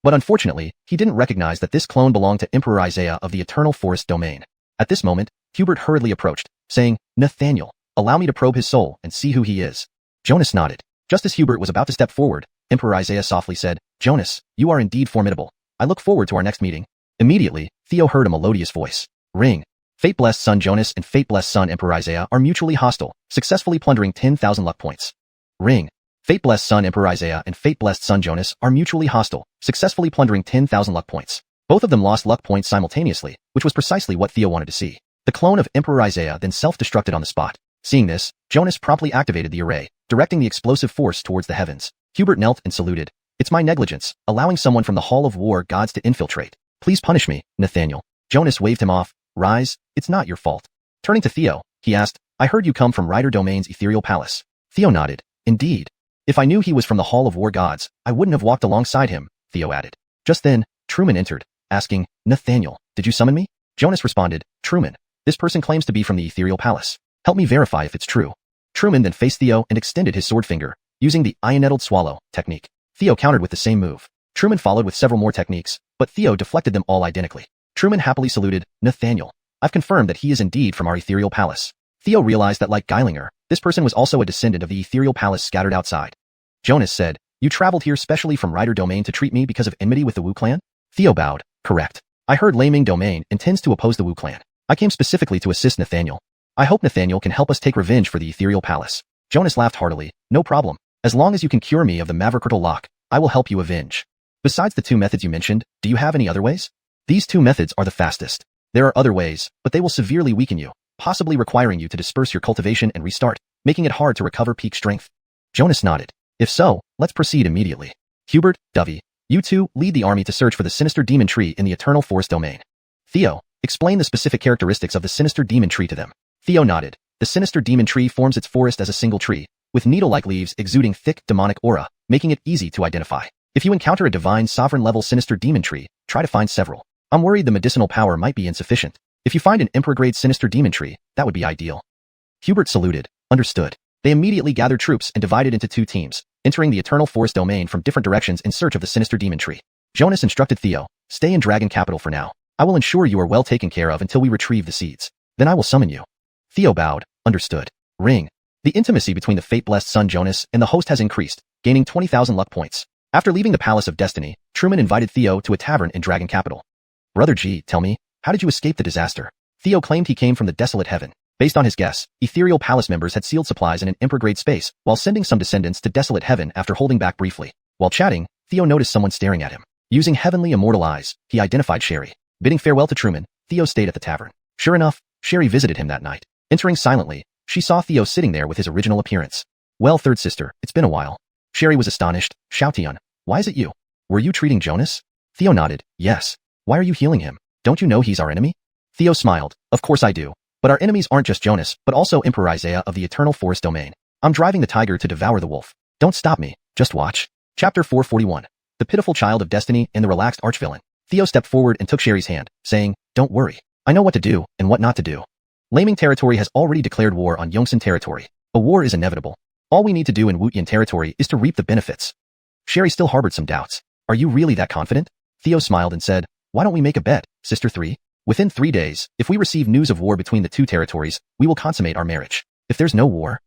But unfortunately, he didn't recognize that this clone belonged to Emperor Isaiah of the Eternal Forest Domain. At this moment, Hubert hurriedly approached, saying, Nathaniel, allow me to probe his soul and see who he is. Jonas nodded. Just as Hubert was about to step forward, Emperor Isaiah softly said, Jonas, you are indeed formidable. I look forward to our next meeting. Immediately, Theo heard a melodious voice. Ring. Fate-blessed son Jonas and fate-blessed son Emperor Isaiah are mutually hostile, successfully plundering 10,000 luck points. Ring. Fate-blessed son Emperor Isaiah and fate-blessed son Jonas are mutually hostile, successfully plundering 10,000 luck points. Both of them lost luck points simultaneously, which was precisely what Theo wanted to see. The clone of Emperor Isaiah then self-destructed on the spot. Seeing this, Jonas promptly activated the array, directing the explosive force towards the heavens. Hubert knelt and saluted. It's my negligence, allowing someone from the Hall of War gods to infiltrate. Please punish me, Nathaniel. Jonas waved him off. Rise, it's not your fault. Turning to Theo, he asked, I heard you come from Ryder Domain's ethereal palace. Theo nodded. Indeed. If I knew he was from the Hall of War gods, I wouldn't have walked alongside him, Theo added. Just then, Truman entered, asking, Nathaniel, did you summon me? Jonas responded, Truman, this person claims to be from the ethereal palace. Help me verify if it's true. Truman then faced Theo and extended his sword finger, using the ionettled swallow technique. Theo countered with the same move. Truman followed with several more techniques, but Theo deflected them all identically. Truman happily saluted, Nathaniel, I've confirmed that he is indeed from our ethereal palace. Theo realized that like Geilinger, this person was also a descendant of the ethereal palace scattered outside. Jonas said, you traveled here specially from Ryder Domain to treat me because of enmity with the Wu clan? Theo bowed, correct. I heard Laming Domain intends to oppose the Wu clan. I came specifically to assist Nathaniel. I hope Nathaniel can help us take revenge for the ethereal palace. Jonas laughed heartily, no problem. As long as you can cure me of the Maverickrital lock, I will help you avenge. Besides the two methods you mentioned, do you have any other ways? These two methods are the fastest. There are other ways, but they will severely weaken you, possibly requiring you to disperse your cultivation and restart, making it hard to recover peak strength. Jonas nodded. If so, let's proceed immediately. Hubert, Dovey, you two lead the army to search for the sinister demon tree in the Eternal Forest domain. Theo, explain the specific characteristics of the sinister demon tree to them. Theo nodded. The sinister demon tree forms its forest as a single tree, with needle-like leaves exuding thick demonic aura, making it easy to identify. If you encounter a divine sovereign-level sinister demon tree, try to find several. I'm worried the medicinal power might be insufficient. If you find an Emperor-grade sinister demon tree, that would be ideal. Hubert saluted. Understood. They immediately gathered troops and divided into two teams, entering the Eternal Forest domain from different directions in search of the sinister demon tree. Jonas instructed Theo, stay in Dragon Capital for now. I will ensure you are well taken care of until we retrieve the seeds. Then I will summon you. Theo bowed. Understood. Ring. The intimacy between the fate-blessed son Jonas and the host has increased, gaining 20,000 luck points. After leaving the Palace of Destiny, Truman invited Theo to a tavern in Dragon Capital. Brother G, tell me, how did you escape the disaster? Theo claimed he came from the desolate heaven. Based on his guess, ethereal palace members had sealed supplies in an Emperor-grade space, while sending some descendants to desolate heaven after holding back briefly. While chatting, Theo noticed someone staring at him. Using heavenly immortal eyes, he identified Sherry. Bidding farewell to Truman, Theo stayed at the tavern. Sure enough, Sherry visited him that night. Entering silently, she saw Theo sitting there with his original appearance. Well, third sister, it's been a while. Sherry was astonished. Xiaotian, why is it you? Were you treating Jonas? Theo nodded. Yes. Why are you healing him? Don't you know he's our enemy? Theo smiled. Of course I do. But our enemies aren't just Jonas, but also Emperor Isaiah of the Eternal Forest domain. I'm driving the tiger to devour the wolf. Don't stop me, just watch. Chapter 441. The pitiful child of destiny and the relaxed archvillain. Theo stepped forward and took Sherry's hand, saying, don't worry. I know what to do and what not to do. Laming territory has already declared war on Yongsan territory. A war is inevitable. All we need to do in Wutian territory is to reap the benefits. Sherry still harbored some doubts. Are you really that confident? Theo smiled and said, why don't we make a bet, Sister 3? Within 3 days, if we receive news of war between the two territories, we will consummate our marriage. If there's no war,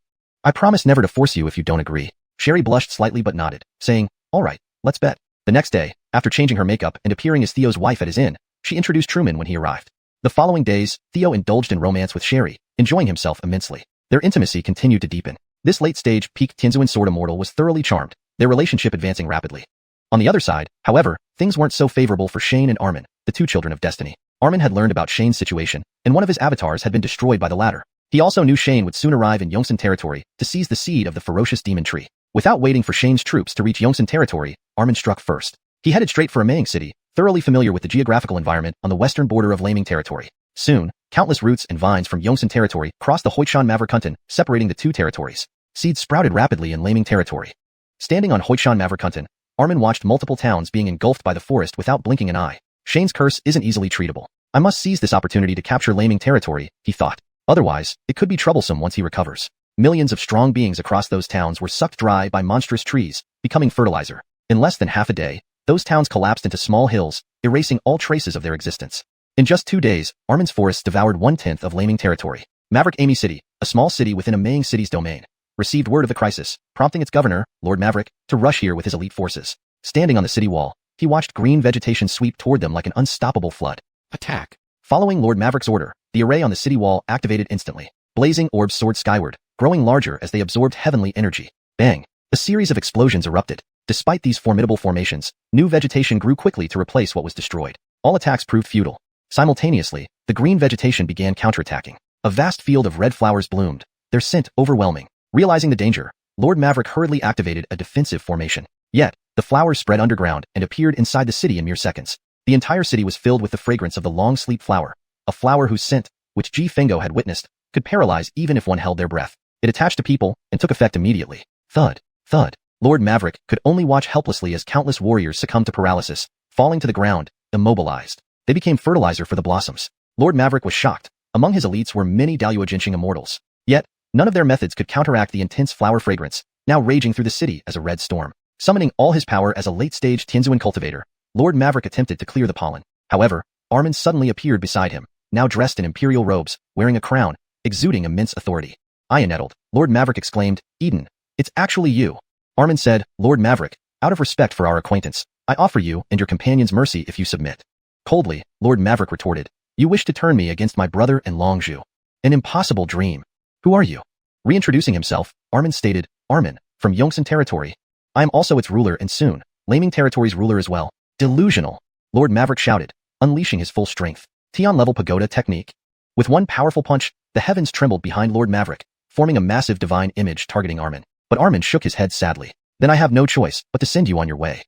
I promise never to force you if you don't agree. Sherry blushed slightly but nodded, saying, all right, let's bet. The next day, after changing her makeup and appearing as Theo's wife at his inn, she introduced Truman when he arrived. The following days, Theo indulged in romance with Sherry, enjoying himself immensely. Their intimacy continued to deepen. This late-stage peak Tianzuan sword immortal was thoroughly charmed, their relationship advancing rapidly. On the other side, however, things weren't so favorable for Shane and Armin, the two children of destiny. Armin had learned about Shane's situation, and one of his avatars had been destroyed by the latter. He also knew Shane would soon arrive in Yongsan territory to seize the seed of the ferocious demon tree. Without waiting for Shane's troops to reach Yongsan territory, Armin struck first. He headed straight for Maying City, thoroughly familiar with the geographical environment on the western border of Laming territory. Soon, countless roots and vines from Yongsan territory crossed the Hoitshan Maverikunten, separating the two territories. Seeds sprouted rapidly in Laming territory. Standing on Hoitshan Maverikunten, Armin watched multiple towns being engulfed by the forest without blinking an eye. Shane's curse isn't easily treatable. I must seize this opportunity to capture Laming territory, he thought. Otherwise, it could be troublesome once he recovers. Millions of strong beings across those towns were sucked dry by monstrous trees, becoming fertilizer. In less than half a day, those towns collapsed into small hills, erasing all traces of their existence. In just 2 days, Armin's forests devoured 1/10 of Laming territory. Maverick Amy City, a small city within a Maying City's domain, received word of the crisis, prompting its governor, Lord Maverick, to rush here with his elite forces. Standing on the city wall, he watched green vegetation sweep toward them like an unstoppable flood. Attack! Following Lord Maverick's order, the array on the city wall activated instantly. Blazing orbs soared skyward, growing larger as they absorbed heavenly energy. Bang! A series of explosions erupted. Despite these formidable formations, new vegetation grew quickly to replace what was destroyed. All attacks proved futile. Simultaneously, the green vegetation began counterattacking. A vast field of red flowers bloomed, their scent overwhelming. Realizing the danger, Lord Maverick hurriedly activated a defensive formation. Yet, the flowers spread underground and appeared inside the city in mere seconds. The entire city was filled with the fragrance of the long sleep flower, a flower whose scent, which Ji Fengo had witnessed, could paralyze even if one held their breath. It attached to people and took effect immediately. Thud, thud. Lord Maverick could only watch helplessly as countless warriors succumbed to paralysis, falling to the ground, immobilized. They became fertilizer for the blossoms. Lord Maverick was shocked. Among his elites were many Daluojinshing immortals. Yet, none of their methods could counteract the intense flower fragrance, now raging through the city as a red storm. Summoning all his power as a late-stage Tianzuan cultivator, Lord Maverick attempted to clear the pollen. However, Armin suddenly appeared beside him, now dressed in imperial robes, wearing a crown, exuding immense authority. Ionettled, Lord Maverick exclaimed, "Eden, it's actually you." Armin said, "Lord Maverick, out of respect for our acquaintance, I offer you and your companions mercy if you submit." Coldly, Lord Maverick retorted, "You wish to turn me against my brother and Longzhu. An impossible dream. Who are you?" Reintroducing himself, Armin stated, "Armin, from Yongsan territory. I am also its ruler and soon, Laming territory's ruler as well." Delusional, Lord Maverick shouted, unleashing his full strength. Tian-level pagoda technique. With one powerful punch, the heavens trembled behind Lord Maverick, forming a massive divine image targeting Armin. But Armin shook his head sadly. "Then I have no choice but to send you on your way."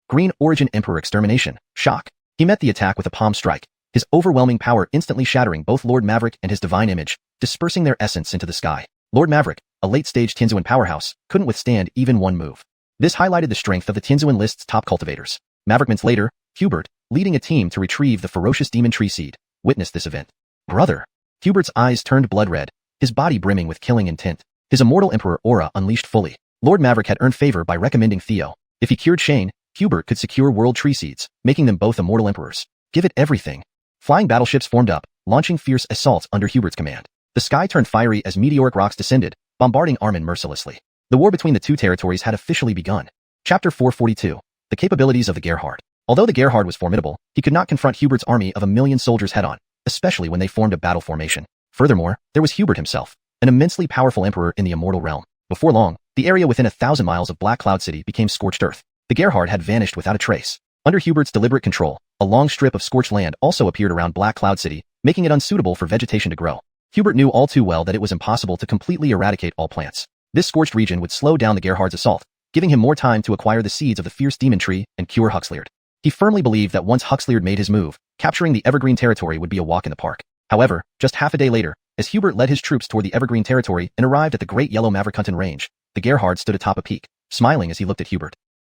Green Origin Emperor Extermination. Shock. He met the attack with a palm strike, his overwhelming power instantly shattering both Lord Maverick and his divine image, dispersing their essence into the sky. Lord Maverick, a late-stage Tianzuan powerhouse, couldn't withstand even one move. This highlighted the strength of the Tianzuan list's top cultivators. Maverick months later, Hubert, leading a team to retrieve the ferocious demon tree seed, witnessed this event. "Brother!" Hubert's eyes turned blood red, his body brimming with killing intent. His immortal emperor aura unleashed fully. Lord Maverick had earned favor by recommending Theo. If he cured Shane, Hubert could secure world tree seeds, making them both immortal emperors. Give it everything. Flying battleships formed up, launching fierce assaults under Hubert's command. The sky turned fiery as meteoric rocks descended, bombarding Armin mercilessly. The war between the two territories had officially begun. Chapter 442. The capabilities of the Gerhard. Although the Gerhard was formidable, he could not confront Hubert's army of 1,000,000 soldiers head-on, especially when they formed a battle formation. Furthermore, there was Hubert himself, an immensely powerful emperor in the immortal realm. Before long, the area within 1,000 miles of Black Cloud City became scorched earth. The Gerhard had vanished without a trace. Under Hubert's deliberate control, a long strip of scorched land also appeared around Black Cloud City, making it unsuitable for vegetation to grow. Hubert knew all too well that it was impossible to completely eradicate all plants. This scorched region would slow down the Gerhard's assault, giving him more time to acquire the seeds of the fierce demon tree and cure Huxleard. He firmly believed that once Huxleard made his move, capturing the Evergreen territory would be a walk in the park. However, just half a day later, as Hubert led his troops toward the Evergreen territory and arrived at the Great Yellow Maverikunten Range, the Gerhard stood atop a peak, smiling as he looked at Hubert.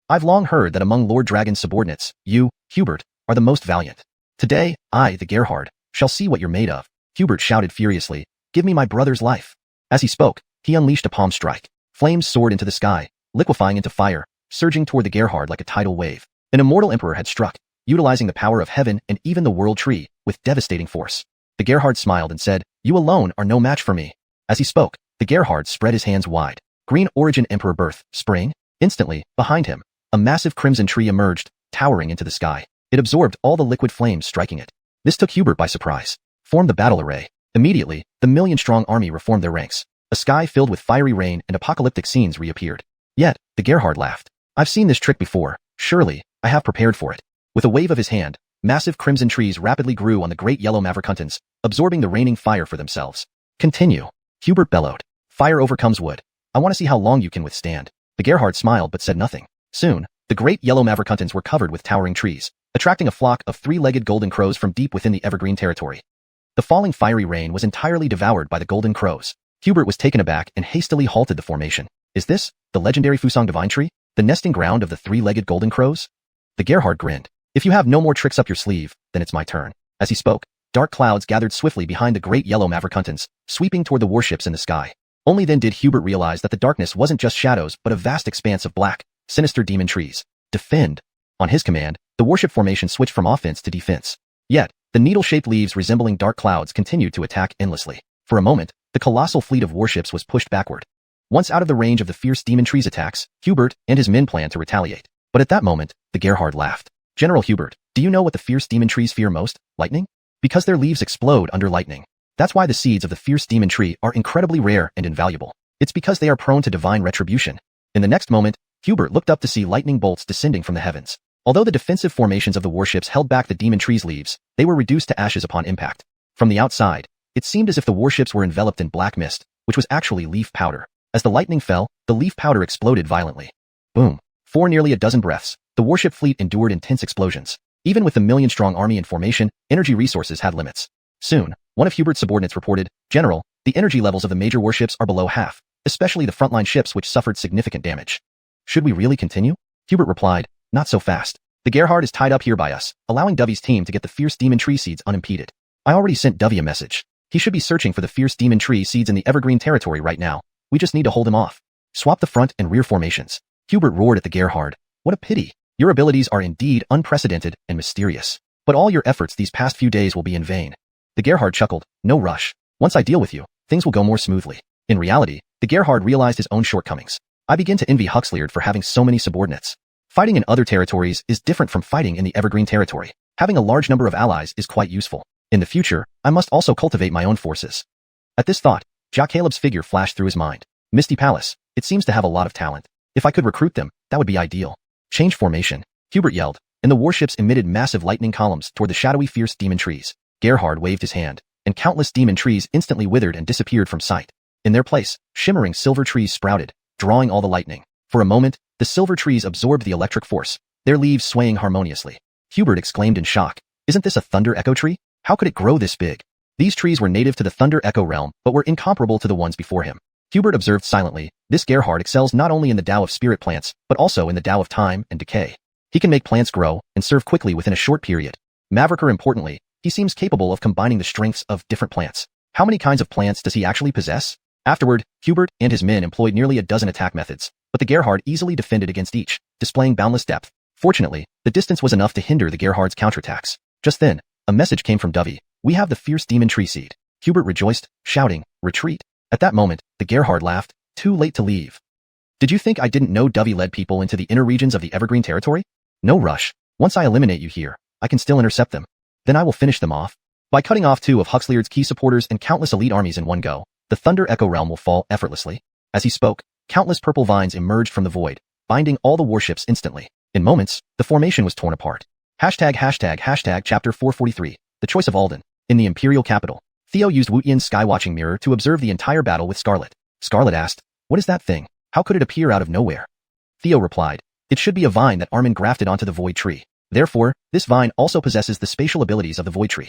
"I've long heard that among Lord Dragon's subordinates, you, Hubert, are the most valiant. Today, I, the Gerhard, shall see what you're made of." Hubert shouted furiously, "Give me my brother's life." As he spoke, he unleashed a palm strike. Flames soared into the sky, liquefying into fire, surging toward the Gerhard like a tidal wave. An immortal emperor had struck, utilizing the power of heaven and even the world tree, with devastating force. The Gerhard smiled and said, "You alone are no match for me." As he spoke, the Gerhard spread his hands wide. Green Origin Emperor Birth, Spring. Instantly, behind him, a massive crimson tree emerged, towering into the sky. It absorbed all the liquid flames striking it. This took Hubert by surprise. Form the battle array. Immediately, the 1,000,000-strong army reformed their ranks. A sky filled with fiery rain and apocalyptic scenes reappeared. Yet, the Gerhard laughed. "I've seen this trick before. Surely, I have prepared for it." With a wave of his hand, massive crimson trees rapidly grew on the Great Yellow Maverikuntens, absorbing the raining fire for themselves. "Continue." Hubert bellowed. "Fire overcomes wood. I want to see how long you can withstand." The Gerhard smiled but said nothing. Soon, the Great Yellow Maverikuntens were covered with towering trees, attracting a flock of three-legged golden crows from deep within the Evergreen territory. The falling fiery rain was entirely devoured by the golden crows. Hubert was taken aback and hastily halted the formation. "Is this the legendary Fusang Divine Tree? The nesting ground of the three-legged golden crows?" The Gerhard grinned. "If you have no more tricks up your sleeve, then it's my turn." As he spoke, dark clouds gathered swiftly behind the Great Yellow Maverikuntens, sweeping toward the warships in the sky. Only then did Hubert realize that the darkness wasn't just shadows but a vast expanse of black, sinister demon trees. Defend. On his command, the warship formation switched from offense to defense. Yet, the needle-shaped leaves resembling dark clouds continued to attack endlessly. For a moment, the colossal fleet of warships was pushed backward. Once out of the range of the fierce demon trees' attacks, Hubert and his men planned to retaliate. But at that moment, the Gerhard laughed. "General Hubert, do you know what the fierce demon trees fear most? Lightning? Because their leaves explode under lightning. That's why the seeds of the fierce demon tree are incredibly rare and invaluable. It's because they are prone to divine retribution. In the next moment, Hubert looked up to see lightning bolts descending from the heavens. Although the defensive formations of the warships held back the demon tree's leaves, they were reduced to ashes upon impact. From the outside, it seemed as if the warships were enveloped in black mist, which was actually leaf powder. As the lightning fell, the leaf powder exploded violently. Boom. For nearly a dozen breaths, the warship fleet endured intense explosions. Even with the million-strong army in formation, energy resources had limits. Soon, one of Hubert's subordinates reported, "General, the energy levels of the major warships are below half, especially the frontline ships which suffered significant damage." "Should we really continue?" Hubert replied, "Not so fast. The Gerhard is tied up here by us, allowing Dovey's team to get the fierce demon tree seeds unimpeded. I already sent Dovey a message. He should be searching for the fierce demon tree seeds in the evergreen territory right now. We just need to hold him off. Swap the front and rear formations." Hubert roared at the Gerhard. "What a pity. Your abilities are indeed unprecedented and mysterious. But all your efforts these past few days will be in vain." The Gerhard chuckled. "No rush. Once I deal with you, things will go more smoothly." In reality, the Gerhard realized his own shortcomings. "I begin to envy Huxleard for having so many subordinates. Fighting in other territories is different from fighting in the evergreen territory. Having a large number of allies is quite useful. In the future, I must also cultivate my own forces." At this thought, Caleb's figure flashed through his mind. Misty Palace, it seems to have a lot of talent. If I could recruit them, that would be ideal. "Change formation," Hubert yelled, and the warships emitted massive lightning columns toward the shadowy fierce demon trees. Gerhard waved his hand, and countless demon trees instantly withered and disappeared from sight. In their place, shimmering silver trees sprouted, drawing all the lightning. For a moment, the silver trees absorbed the electric force, their leaves swaying harmoniously. Hubert exclaimed in shock, "Isn't this a thunder echo tree? How could it grow this big?" These trees were native to the thunder echo realm, but were incomparable to the ones before him. Hubert observed silently, this Gerhard excels not only in the Tao of spirit plants, but also in the Tao of time and decay. He can make plants grow and serve quickly within a short period. Mavericker importantly, he seems capable of combining the strengths of different plants. How many kinds of plants does he actually possess? Afterward, Hubert and his men employed nearly a dozen attack methods, but the Gerhard easily defended against each, displaying boundless depth. Fortunately, the distance was enough to hinder the Gerhard's counterattacks. Just then, a message came from Dovey. "We have the fierce demon tree seed." Hubert rejoiced, shouting, "Retreat." At that moment, the Gerhard laughed, "Too late to leave. Did you think I didn't know Dovey led people into the inner regions of the evergreen territory? No rush. Once I eliminate you here, I can still intercept them. Then I will finish them off. By cutting off 2 of Huxleard's key supporters and countless elite armies in one go, the Thunder Echo realm will fall effortlessly." As he spoke, countless purple vines emerged from the void, binding all the warships instantly. In moments, the formation was torn apart. Chapter 443, The Choice of Alden. In the Imperial capital, Theo used Wutian's skywatching mirror to observe the entire battle with Scarlet. Scarlet asked, "What is that thing? How could it appear out of nowhere?" Theo replied, "It should be a vine that Armin grafted onto the Void Tree. Therefore, this vine also possesses the spatial abilities of the Void Tree."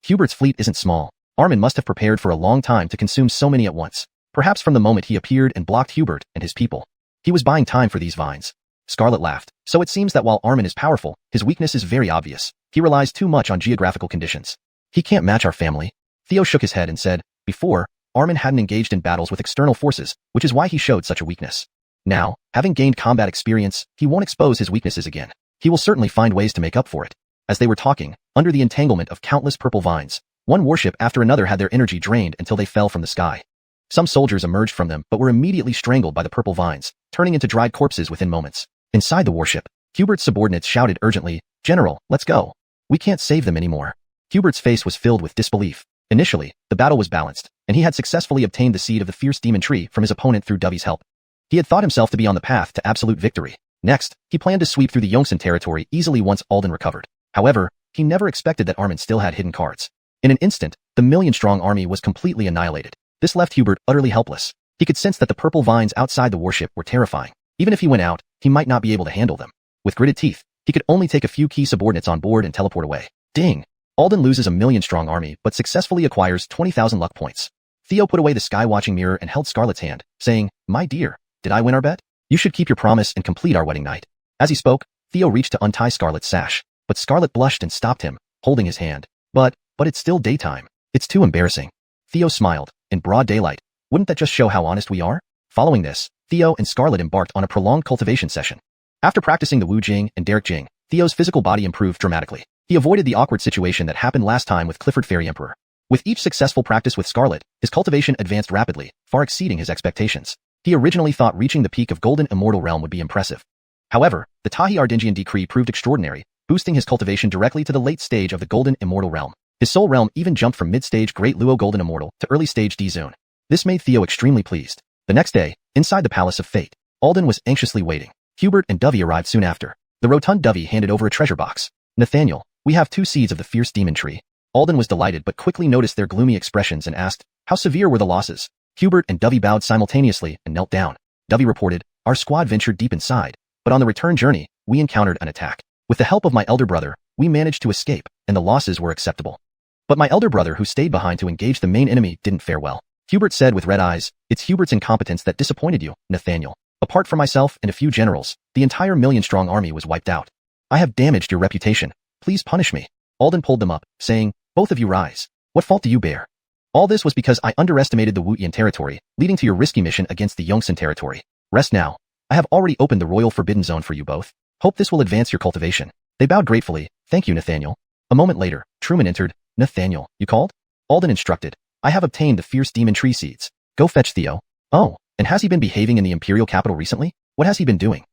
Hubert's fleet isn't small. Armin must have prepared for a long time to consume so many at once. Perhaps from the moment he appeared and blocked Hubert and his people. He was buying time for these vines. Scarlet laughed. "So it seems that while Armin is powerful, his weakness is very obvious. He relies too much on geographical conditions. He can't match our family." Theo shook his head and said, "Before, Armin hadn't engaged in battles with external forces, which is why he showed such a weakness. Now, having gained combat experience, he won't expose his weaknesses again. He will certainly find ways to make up for it." As they were talking, under the entanglement of countless purple vines, one warship after another had their energy drained until they fell from the sky. Some soldiers emerged from them but were immediately strangled by the purple vines, turning into dried corpses within moments. Inside the warship, Hubert's subordinates shouted urgently, "General, let's go. We can't save them anymore." Hubert's face was filled with disbelief. Initially, the battle was balanced, and he had successfully obtained the seed of the fierce demon tree from his opponent through Dovey's help. He had thought himself to be on the path to absolute victory. Next, he planned to sweep through the Yongsan territory easily once Alden recovered. However, he never expected that Armin still had hidden cards. In an instant, the million-strong army was completely annihilated. This left Hubert utterly helpless. He could sense that the purple vines outside the warship were terrifying. Even if he went out, he might not be able to handle them. With gritted teeth, he could only take a few key subordinates on board and teleport away. Ding! Alden loses a million-strong army but successfully acquires 20,000 luck points. Theo put away the skywatching mirror and held Scarlet's hand, saying, "My dear, did I win our bet? You should keep your promise and complete our wedding night." As he spoke, Theo reached to untie Scarlet's sash, but Scarlet blushed and stopped him, holding his hand. But it's still daytime. It's too embarrassing." Theo smiled. "In broad daylight. Wouldn't that just show how honest we are?" Following this, Theo and Scarlet embarked on a prolonged cultivation session. After practicing the Wu Jing and Derek Jing, Theo's physical body improved dramatically. He avoided the awkward situation that happened last time with Clifford Fairy Emperor. With each successful practice with Scarlet, his cultivation advanced rapidly, far exceeding his expectations. He originally thought reaching the peak of Golden Immortal Realm would be impressive. However, the Tahi Ardingian decree proved extraordinary, boosting his cultivation directly to the late stage of the Golden Immortal Realm. His soul realm even jumped from mid-stage Great Luo Golden Immortal to early stage D-Zone. This made Theo extremely pleased. The next day, inside the Palace of Fate, Alden was anxiously waiting. Hubert and Dovey arrived soon after. The rotund Dovey handed over a treasure box. Nathaniel, we have 2 seeds of the fierce demon tree. Alden was delighted but quickly noticed their gloomy expressions and asked, how severe were the losses? Hubert and Dovey bowed simultaneously and knelt down. Dovey reported, our squad ventured deep inside, but on the return journey, we encountered an attack. With the help of my elder brother, we managed to escape, and the losses were acceptable. But my elder brother who stayed behind to engage the main enemy didn't fare well. Hubert said with red eyes, it's Hubert's incompetence that disappointed you, Nathaniel. Apart from myself and a few generals, the entire million-strong army was wiped out. I have damaged your reputation. Please punish me. Alden pulled them up, saying, both of you rise. What fault do you bear? All this was because I underestimated the Wutian territory, leading to your risky mission against the Yongsan territory. Rest now. I have already opened the royal forbidden zone for you both. Hope this will advance your cultivation. They bowed gratefully. Thank you, Nathaniel. A moment later, Truman entered. Nathaniel, you called? Alden instructed. I have obtained the fierce demon tree seeds. Go fetch Theo. Oh, and has he been behaving in the imperial capital recently? What has he been doing?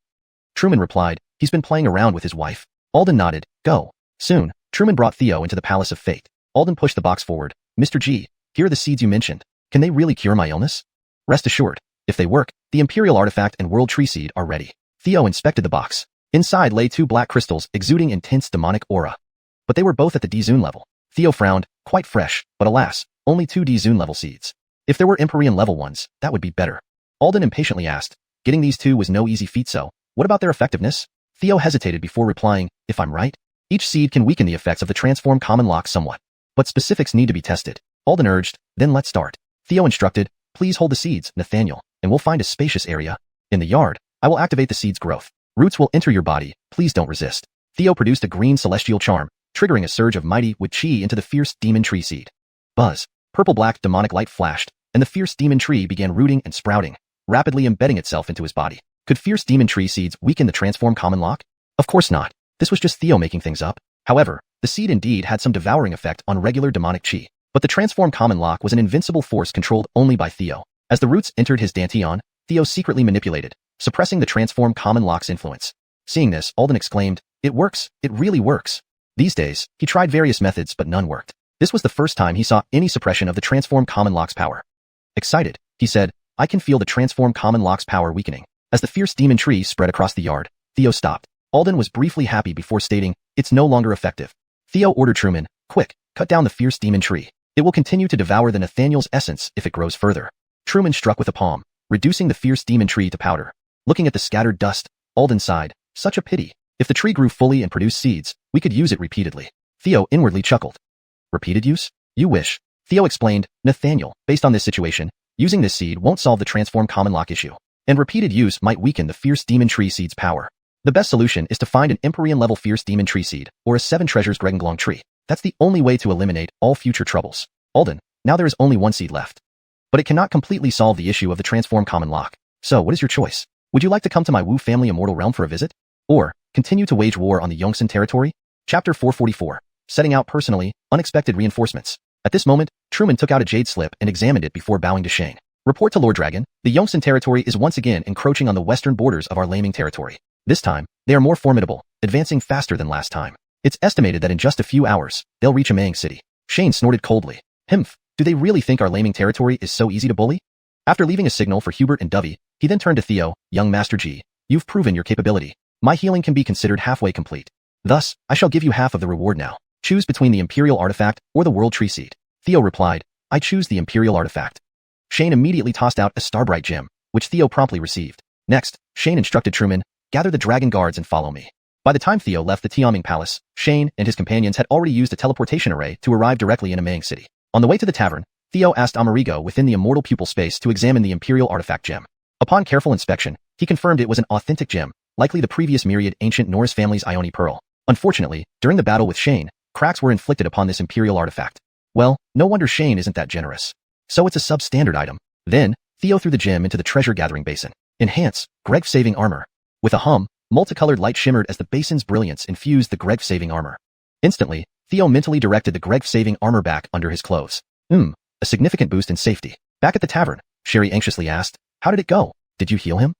Truman replied, he's been playing around with his wife. Alden nodded. Go. Soon, Truman brought Theo into the Palace of Fate. Alden pushed the box forward. Mr. G, here are the seeds you mentioned. Can they really cure my illness? Rest assured, if they work, the imperial artifact and world tree seed are ready. Theo inspected the box. Inside lay 2 black crystals exuding intense demonic aura. But they were both at the D-Zune level. Theo frowned, quite fresh, but alas, only 2 D-Zune level seeds. If there were Empyrean level ones, that would be better. Alden impatiently asked, getting these 2 was no easy feat, so what about their effectiveness? Theo hesitated before replying, if I'm right, each seed can weaken the effects of the transform common lock somewhat. But specifics need to be tested. Alden urged, then let's start. Theo instructed, please hold the seeds, Nathaniel, and we'll find a spacious area. In the yard, I will activate the seed's growth. Roots will enter your body, please don't resist. Theo produced a green celestial charm, triggering a surge of mighty wood chi into the fierce demon tree seed. Buzz. Purple-black demonic light flashed, and the fierce demon tree began rooting and sprouting, rapidly embedding itself into his body. Could fierce demon tree seeds weaken the transform common lock? Of course not. This was just Theo making things up. However, the seed indeed had some devouring effect on regular demonic chi. But the transform common lock was an invincible force controlled only by Theo. As the roots entered his dantian, Theo secretly manipulated, suppressing the transform common lock's influence. Seeing this, Alden exclaimed, it works, it really works. These days, he tried various methods but none worked. This was the first time he saw any suppression of the transform common lock's power. Excited, he said, I can feel the transform common lock's power weakening. As the fierce demon tree spread across the yard, Theo stopped. Alden was briefly happy before stating, it's no longer effective. Theo ordered Truman, quick, cut down the fierce demon tree. It will continue to devour the Nathaniel's essence if it grows further. Truman struck with a palm, reducing the fierce demon tree to powder. Looking at the scattered dust, Alden sighed, such a pity. If the tree grew fully and produced seeds, we could use it repeatedly. Theo inwardly chuckled. Repeated use? You wish. Theo explained, Nathaniel, based on this situation, using this seed won't solve the transform common lock issue. And repeated use might weaken the fierce demon tree seed's power. The best solution is to find an Empyrean level fierce demon tree seed, or a 7 treasures Gregenglong tree. That's the only way to eliminate all future troubles. Alden, now there is only 1 seed left. But it cannot completely solve the issue of the transform common lock. So what is your choice? Would you like to come to my Wu family immortal realm for a visit? Or continue to wage war on the Yongsan territory? Chapter 444. Setting out personally, unexpected reinforcements. At this moment, Truman took out a jade slip and examined it before bowing to Shane. Report to Lord Dragon, the Yongsan territory is once again encroaching on the western borders of our Laming territory. This time, they are more formidable, advancing faster than last time. It's estimated that in just a few hours, they'll reach Amang City. Shane snorted coldly. Himph, do they really think our Laming territory is so easy to bully? After leaving a signal for Hubert and Dovey, he then turned to Theo, young Master G. You've proven your capability. My healing can be considered halfway complete. Thus, I shall give you half of the reward now. Choose between the Imperial Artifact or the World Tree Seed. Theo replied, I choose the Imperial Artifact. Shane immediately tossed out a Starbright gem, which Theo promptly received. Next, Shane instructed Truman, gather the dragon guards and follow me. By the time Theo left the Tianming Palace, Shane and his companions had already used a teleportation array to arrive directly in Amang City. On the way to the tavern, Theo asked Amerigo within the immortal pupil space to examine the Imperial Artifact gem. Upon careful inspection, he confirmed it was an authentic gem, likely the previous myriad ancient Norse family's Ione Pearl. Unfortunately, during the battle with Shane, cracks were inflicted upon this Imperial Artifact. Well, no wonder Shane isn't that generous. So it's a substandard item. Then, Theo threw the gem into the treasure-gathering basin. Enhance, Greg-saving armor. With a hum, multicolored light shimmered as the basin's brilliance infused the Greg-saving armor. Instantly, Theo mentally directed the Greg-saving armor back under his clothes. A significant boost in safety. Back at the tavern, Sherry anxiously asked, how did it go? Did you heal him?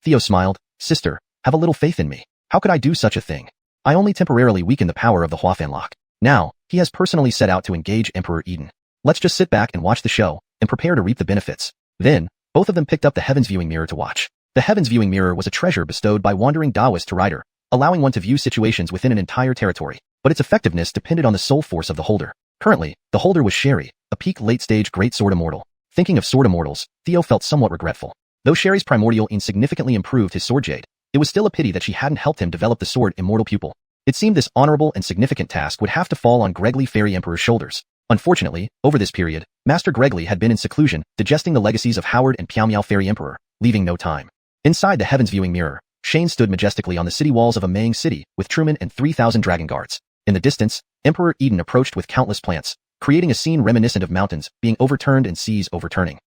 Theo smiled, sister, have a little faith in me. How could I do such a thing? I only temporarily weakened the power of the Huafan lock. Now, he has personally set out to engage Emperor Eden. Let's just sit back and watch the show, and prepare to reap the benefits. Then, both of them picked up the heavens viewing mirror to watch. The heavens viewing mirror was a treasure bestowed by wandering Taoist to writer, allowing one to view situations within an entire territory, but its effectiveness depended on the soul force of the holder. Currently, the holder was Sherry, a peak late-stage great sword immortal. Thinking of sword immortals, Theo felt somewhat regretful. Though Sherry's primordial significantly improved his sword jade, it was still a pity that she hadn't helped him develop the sword immortal pupil. It seemed this honorable and significant task would have to fall on Gregly Fairy Emperor's shoulders. Unfortunately, over this period, Master Gregly had been in seclusion, digesting the legacies of Howard and Piao Miao Fairy Emperor, leaving no time. Inside the heavens viewing mirror, Shane stood majestically on the city walls of a Mang city with Truman and 3,000 dragon guards. In the distance, Emperor Eden approached with countless plants, creating a scene reminiscent of mountains being overturned and seas overturning.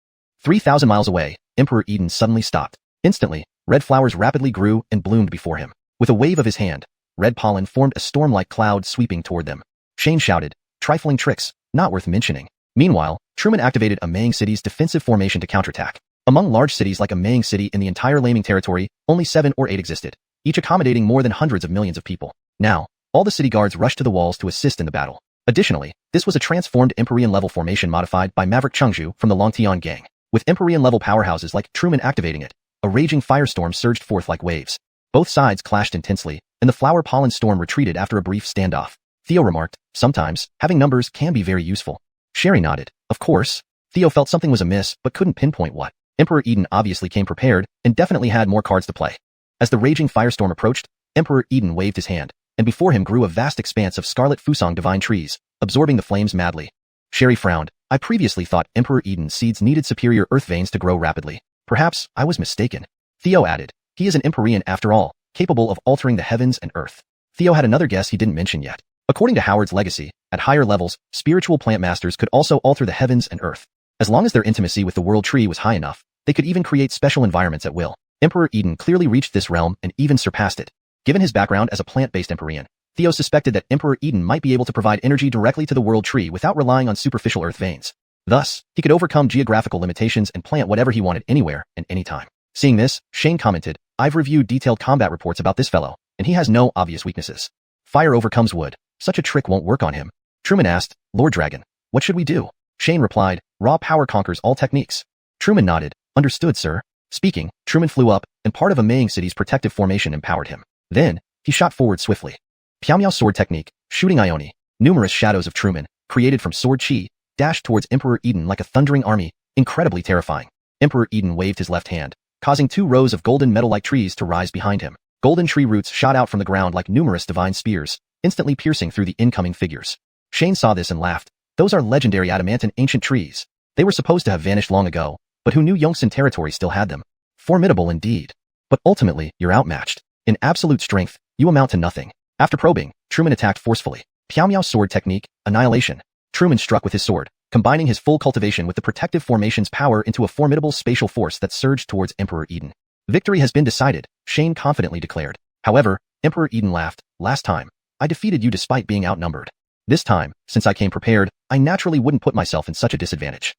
3,000 miles away, Emperor Eden suddenly stopped. Instantly, red flowers rapidly grew and bloomed before him. With a wave of his hand, red pollen formed a storm-like cloud sweeping toward them. Shane shouted, "Trifling tricks, not worth mentioning." Meanwhile, Truman activated a Mang city's defensive formation to counterattack. Among large cities like a Mang city in the entire Laming territory, only 7 or 8 existed, each accommodating more than hundreds of millions of people. Now, all the city guards rushed to the walls to assist in the battle. Additionally, this was a transformed Empyrean-level formation modified by Maverick Chengzhu from the Longtian gang. With Empyrean-level powerhouses like Truman activating it, a raging firestorm surged forth like waves. Both sides clashed intensely, and the flower pollen storm retreated after a brief standoff. Theo remarked, "Sometimes, having numbers can be very useful." Sherry nodded. Of course. Theo felt something was amiss but couldn't pinpoint what. Emperor Eden obviously came prepared and definitely had more cards to play. As the raging firestorm approached, Emperor Eden waved his hand, and before him grew a vast expanse of scarlet Fusang divine trees, absorbing the flames madly. Sherry frowned. "I previously thought Emperor Eden's seeds needed superior earth veins to grow rapidly. Perhaps I was mistaken." Theo added, "He is an Empyrean after all, capable of altering the heavens and earth." Theo had another guess he didn't mention yet. According to Howard's legacy, at higher levels, spiritual plant masters could also alter the heavens and earth. As long as their intimacy with the world tree was high enough, they could even create special environments at will. Emperor Eden clearly reached this realm and even surpassed it. Given his background as a plant-based Empyrean, Theo suspected that Emperor Eden might be able to provide energy directly to the world tree without relying on superficial earth veins. Thus, he could overcome geographical limitations and plant whatever he wanted anywhere and anytime. Seeing this, Shane commented, "I've reviewed detailed combat reports about this fellow, and he has no obvious weaknesses. Fire overcomes wood. Such a trick won't work on him." Truman asked, "Lord Dragon, what should we do?" Shane replied, "Raw power conquers all techniques." Truman nodded, "Understood, sir." Speaking, Truman flew up, and part of a Mang city's protective formation empowered him. Then, he shot forward swiftly. Piao Miao sword technique, shooting Ione, numerous shadows of Truman, created from sword chi, dashed towards Emperor Eden like a thundering army, incredibly terrifying. Emperor Eden waved his left hand, causing 2 rows of golden metal-like trees to rise behind him. Golden tree roots shot out from the ground like numerous divine spears, instantly piercing through the incoming figures. Shane saw this and laughed. Those are legendary adamantine ancient trees. They were supposed to have vanished long ago, but who knew Yongsan territory still had them? Formidable indeed. But ultimately, you're outmatched. In absolute strength, you amount to nothing. After probing, Truman attacked forcefully. Piao Miao sword technique, annihilation. Truman struck with his sword, combining his full cultivation with the protective formation's power into a formidable spatial force that surged towards Emperor Eden. Victory has been decided, Shane confidently declared. However, Emperor Eden laughed, "Last time, I defeated you despite being outnumbered. This time, since I came prepared, I naturally wouldn't put myself in such a disadvantage."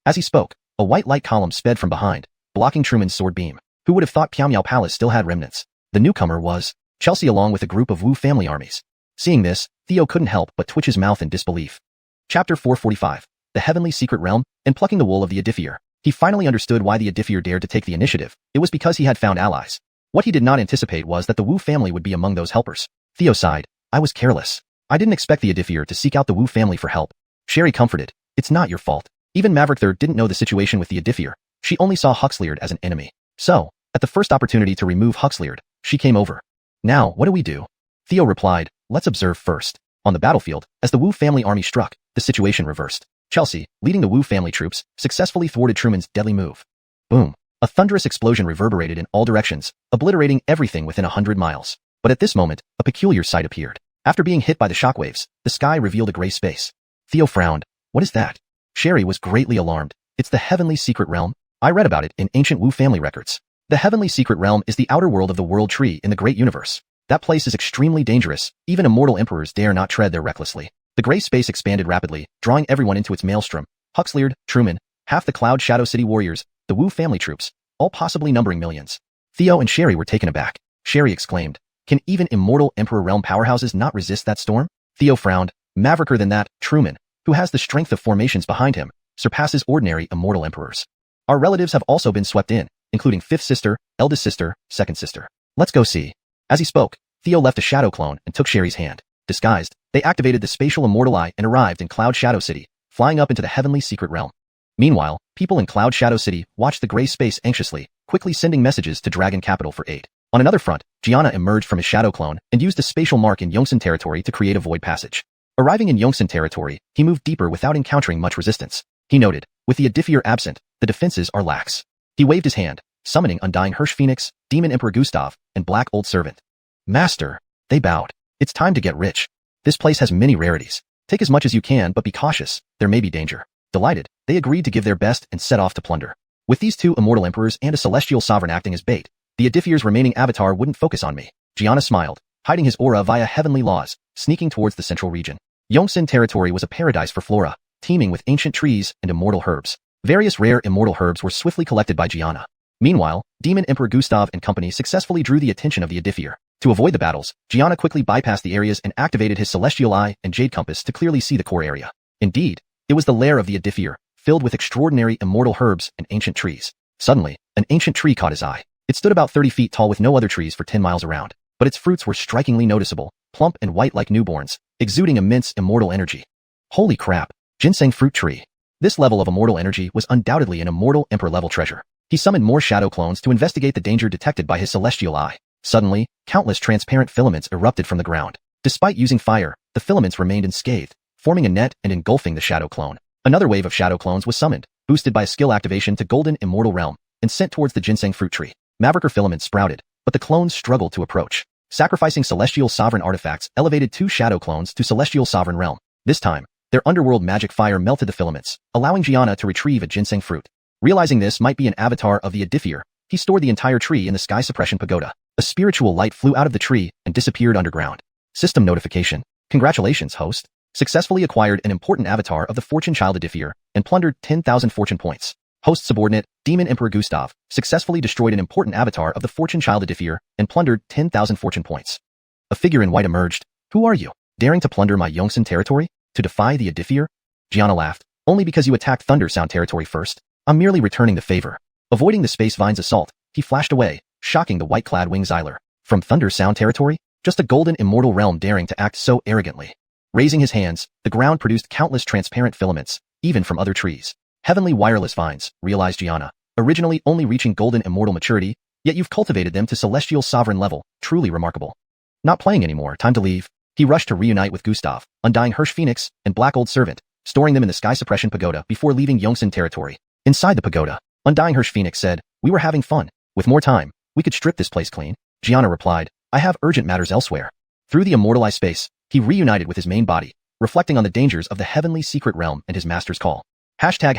As he spoke, a white light column sped from behind, blocking Truman's sword beam. Who would have thought Piao Miao Palace still had remnants? The newcomer was Chelsea along with a group of Wu family armies. Seeing this, Theo couldn't help but twitch his mouth in disbelief. Chapter 445, The Heavenly Secret Realm, and Plucking the Wool of the Edifier. He finally understood why the Edifier dared to take the initiative. It was because he had found allies. What he did not anticipate was that the Wu family would be among those helpers. Theo sighed, "I was careless. I didn't expect the Edifier to seek out the Wu family for help." Sherry comforted, "It's not your fault. Even Maverick III didn't know the situation with the Edifier. She only saw Huxleard as an enemy. So, at the first opportunity to remove Huxleard, she came over. Now, what do we do?" Theo replied, "Let's observe first." On the battlefield, as the Wu family army struck, the situation reversed. Chelsea, leading the Wu family troops, successfully thwarted Truman's deadly move. Boom! A thunderous explosion reverberated in all directions, obliterating everything within 100 miles. But at this moment, a peculiar sight appeared. After being hit by the shockwaves, the sky revealed a gray space. Theo frowned. "What is that?" Sherry was greatly alarmed. "It's the Heavenly Secret Realm. I read about it in ancient Wu family records. The Heavenly Secret Realm is the outer world of the world tree in the great universe. That place is extremely dangerous. Even immortal emperors dare not tread there recklessly." The gray space expanded rapidly, drawing everyone into its maelstrom. Huxleard, Truman, half the Cloud Shadow City warriors, the Wu family troops, all possibly numbering millions. Theo and Sherry were taken aback. Sherry exclaimed, "Can even immortal Emperor Realm powerhouses not resist that storm?" Theo frowned. "Mavericker than that, Truman, who has the strength of formations behind him, surpasses ordinary immortal emperors. Our relatives have also been swept in including fifth sister, eldest sister, second sister. Let's go see. As he spoke, Theo left a shadow clone and took Sherry's hand. Disguised, they activated the spatial immortal eye and arrived in Cloud Shadow City, flying up into the heavenly secret realm. Meanwhile, people in Cloud Shadow City watched the gray space anxiously, quickly sending messages to Dragon Capital for aid. On another front, Gianna emerged from his shadow clone and used a spatial mark in Yongsan territory to create a void passage. Arriving in Yongsan territory, he moved deeper without encountering much resistance. He noted, with the Adithier absent, the defenses are lax. He waved his hand, summoning Undying Hirsch Phoenix, Demon Emperor Gustav, and Black Old Servant. Master, they bowed. It's time to get rich. This place has many rarities. Take as much as you can, but be cautious, there may be danger. Delighted, they agreed to give their best and set off to plunder. With these two immortal emperors and a celestial sovereign acting as bait, the Adithier's remaining avatar wouldn't focus on me. Gianna smiled, hiding his aura via heavenly laws, sneaking towards the central region. Yongsan territory was a paradise for flora, teeming with ancient trees and immortal herbs. Various rare immortal herbs were swiftly collected by Gianna. Meanwhile, Demon Emperor Gustav and company successfully drew the attention of the Adithier. To avoid the battles, Gianna quickly bypassed the areas and activated his celestial eye and jade compass to clearly see the core area. Indeed, it was the lair of the Adithier, filled with extraordinary immortal herbs and ancient trees. Suddenly, an ancient tree caught his eye. It stood about 30 feet tall with no other trees for 10 miles around, but its fruits were strikingly noticeable, plump and white like newborns, exuding immense immortal energy. Holy crap, ginseng fruit tree. This level of immortal energy was undoubtedly an immortal emperor-level treasure. He summoned more shadow clones to investigate the danger detected by his celestial eye. Suddenly, countless transparent filaments erupted from the ground. Despite using fire, the filaments remained unscathed, forming a net and engulfing the shadow clone. Another wave of shadow clones was summoned, boosted by a skill activation to Golden Immortal Realm, and sent towards the ginseng fruit tree. Mavericker filaments sprouted, but the clones struggled to approach. Sacrificing celestial sovereign artifacts elevated two shadow clones to celestial sovereign realm. This time, their underworld magic fire melted the filaments, allowing Gianna to retrieve a ginseng fruit. Realizing this might be an avatar of the Adithier, he stored the entire tree in the sky suppression pagoda. A spiritual light flew out of the tree and disappeared underground. System notification. Congratulations, host. Successfully acquired an important avatar of the Fortune Child Adithier and plundered 10,000 fortune points. Host subordinate, Demon Emperor Gustav, successfully destroyed an important avatar of the Fortune Child Adithier and plundered 10,000 fortune points. A figure in white emerged. Who are you? Daring to plunder my Yongsan territory? To defy the Adithier? Gianna laughed. Only because you attacked Thunder Sound territory first. I'm merely returning the favor. Avoiding the Space Vine's assault, he flashed away, shocking the white-clad Wing Xyler. From Thunder Sound territory? Just a golden immortal realm daring to act so arrogantly. Raising his hands, the ground produced countless transparent filaments, even from other trees. Heavenly wireless vines, realized Gianna, originally only reaching golden immortal maturity, yet you've cultivated them to celestial sovereign level, truly remarkable. Not playing anymore, time to leave. He rushed to reunite with Gustav, Undying Hirsch Phoenix, and Black Old Servant, storing them in the Sky Suppression Pagoda before leaving Yongsan territory. Inside the pagoda, Undying Hirsch Phoenix said, "We were having fun. With more time, we could strip this place clean." Gianna replied, "I have urgent matters elsewhere." Through the immortalized space, he reunited with his main body, reflecting on the dangers of the heavenly secret realm and his master's call. Hashtag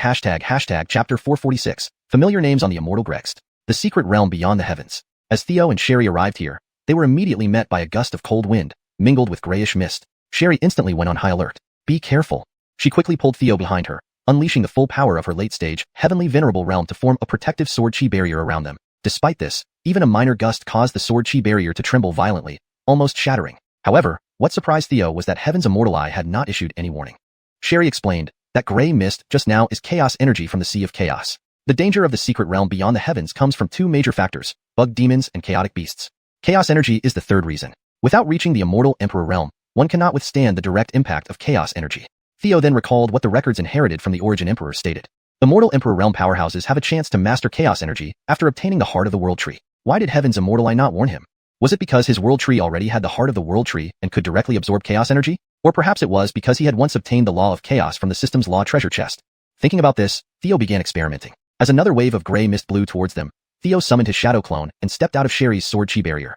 chapter 446, familiar names on the immortal Grext. The secret realm beyond the heavens. As Theo and Sherry arrived here, they were immediately met by a gust of cold wind, mingled with grayish mist. Sherry instantly went on high alert. Be careful. She quickly pulled Theo behind her, unleashing the full power of her late-stage, heavenly venerable realm to form a protective sword chi barrier around them. Despite this, even a minor gust caused the sword chi barrier to tremble violently, almost shattering. However, what surprised Theo was that Heaven's immortal eye had not issued any warning. Sherry explained, that gray mist just now is chaos energy from the Sea of Chaos. The danger of the secret realm beyond the heavens comes from two major factors, bug demons and chaotic beasts. Chaos energy is the third reason. Without reaching the immortal Emperor realm, one cannot withstand the direct impact of chaos energy. Theo then recalled what the records inherited from the Origin Emperor stated. Immortal Emperor realm powerhouses have a chance to master chaos energy after obtaining the heart of the world tree. Why did Heaven's immortal eye not warn him? Was it because his world tree already had the heart of the world tree and could directly absorb chaos energy? Or perhaps it was because he had once obtained the law of chaos from the system's law treasure chest. Thinking about this, Theo began experimenting. As another wave of gray mist blew towards them, Theo summoned his shadow clone and stepped out of Sherry's sword chi barrier.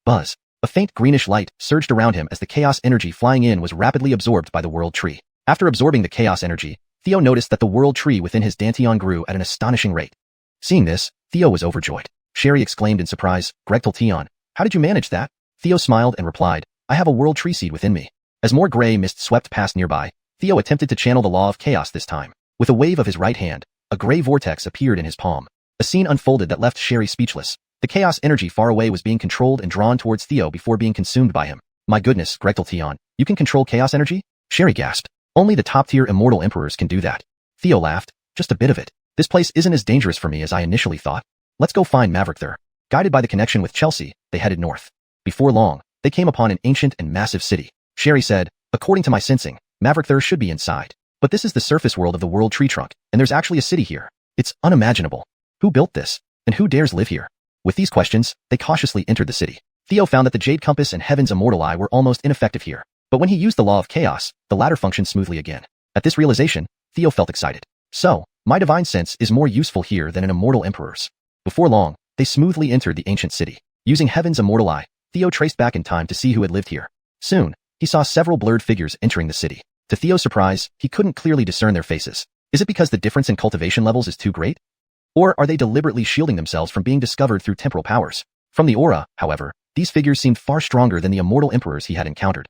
Buzz. A faint greenish light surged around him as the chaos energy flying in was rapidly absorbed by the world tree. After absorbing the chaos energy, Theo noticed that the world tree within his Danteon grew at an astonishing rate. Seeing this, Theo was overjoyed. Sherry exclaimed in surprise, Gregtaltion, how did you manage that? Theo smiled and replied, I have a world tree seed within me. As more gray mist swept past nearby, Theo attempted to channel the law of chaos this time. With a wave of his right hand, a gray vortex appeared in his palm. A scene unfolded that left Sherry speechless. The chaos energy far away was being controlled and drawn towards Theo before being consumed by him. My goodness, Gregtaltion, you can control chaos energy? Sherry gasped. Only the top-tier immortal emperors can do that. Theo laughed. Just a bit of it. This place isn't as dangerous for me as I initially thought. Let's go find Maverick there. Guided by the connection with Chelsea, they headed north. Before long, they came upon an ancient and massive city. Sherry said, according to my sensing, Maverick there should be inside. But this is the surface world of the world tree trunk, and there's actually a city here. It's unimaginable. Who built this? And who dares live here? With these questions, they cautiously entered the city. Theo found that the Jade Compass and Heaven's Immortal Eye were almost ineffective here. But when he used the Law of Chaos, the latter functioned smoothly again. At this realization, Theo felt excited. So, my divine sense is more useful here than an immortal emperor's. Before long, they smoothly entered the ancient city. Using Heaven's Immortal Eye, Theo traced back in time to see who had lived here. Soon, he saw several blurred figures entering the city. To Theo's surprise, he couldn't clearly discern their faces. Is it because the difference in cultivation levels is too great? Or are they deliberately shielding themselves from being discovered through temporal powers? From the aura, however, these figures seemed far stronger than the immortal emperors he had encountered.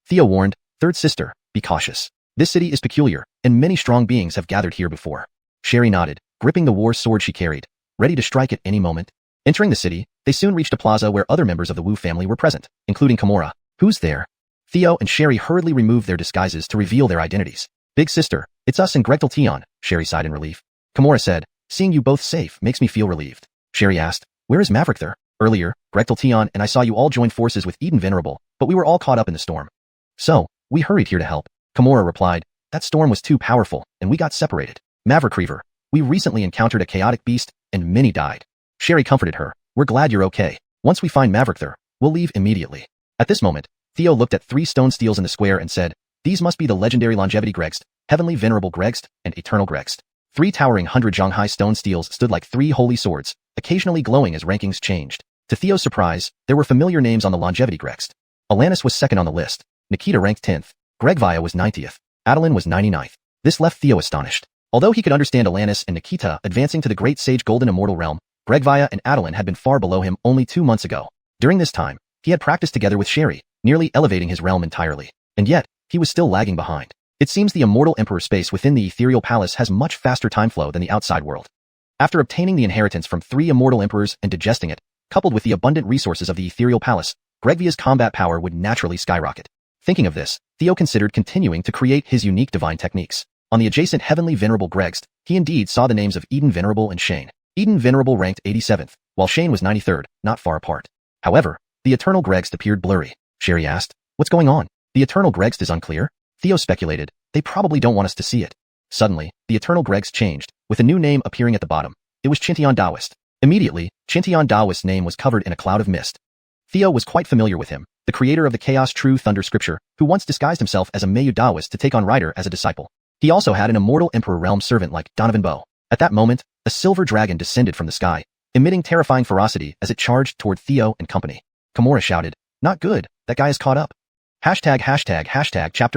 Theo warned, "Third sister, be cautious. This city is peculiar, and many strong beings have gathered here before." Sherry nodded, gripping the war sword she carried, ready to strike at any moment. Entering the city, they soon reached a plaza where other members of the Wu family were present, including Kimura. "Who's there?" Theo and Sherry hurriedly removed their disguises to reveal their identities. "Big sister, it's us and Gregtel Tion," Sherry sighed in relief. Kimura said, "Seeing you both safe makes me feel relieved." Sherry asked, "Where is Maverick there?" "Earlier, Gregtel Tion and I saw you all join forces with Eden Venerable, but we were all caught up in the storm. So, we hurried here to help." Kimura replied, "That storm was too powerful, and we got separated. Maverick Reaver, we recently encountered a chaotic beast, and many died." Sherry comforted her, "We're glad you're okay. Once we find Maverick there, we'll leave immediately." At this moment, Theo looked at 3 stone steels in the square and said, "These must be the legendary Longevity Gregst, Heavenly Venerable Gregst, and Eternal Gregst." 3 towering 100-jong-high stone steels stood like 3 holy swords, occasionally glowing as rankings changed. To Theo's surprise, there were familiar names on the Longevity Gregst. Alanis was second on the list, Nikita ranked 10th, Gregvia was 90th, Adeline was 99th. This left Theo astonished. Although he could understand Alanis and Nikita advancing to the Great Sage Golden Immortal Realm, Gregvia and Adeline had been far below him only 2 months ago. During this time, he had practiced together with Sherry, nearly elevating his realm entirely. And yet, he was still lagging behind. It seems the immortal emperor space within the ethereal palace has much faster time flow than the outside world. After obtaining the inheritance from 3 immortal emperors and digesting it, coupled with the abundant resources of the ethereal palace, Gregvia's combat power would naturally skyrocket. Thinking of this, Theo considered continuing to create his unique divine techniques. On the adjacent Heavenly Venerable Gregst, he indeed saw the names of Eden Venerable and Shane. Eden Venerable ranked 87th, while Shane was 93rd, not far apart. However, the Eternal Gregst appeared blurry. Sherry asked, "What's going on?" "The Eternal Gregst is unclear." Theo speculated, "They probably don't want us to see it." Suddenly, the Eternal Gregst changed, with a new name appearing at the bottom. It was Chintian Taoist. Immediately, Chintian Taoist's name was covered in a cloud of mist. Theo was quite familiar with him, the creator of the Chaos True Thunder scripture, who once disguised himself as a Mangekyō Taoist to take on Ryder as a disciple. He also had an immortal emperor realm servant like Donovan Bo. At that moment, a silver dragon descended from the sky, emitting terrifying ferocity as it charged toward Theo and company. Kimura shouted, "Not good, that guy is caught up." Chapter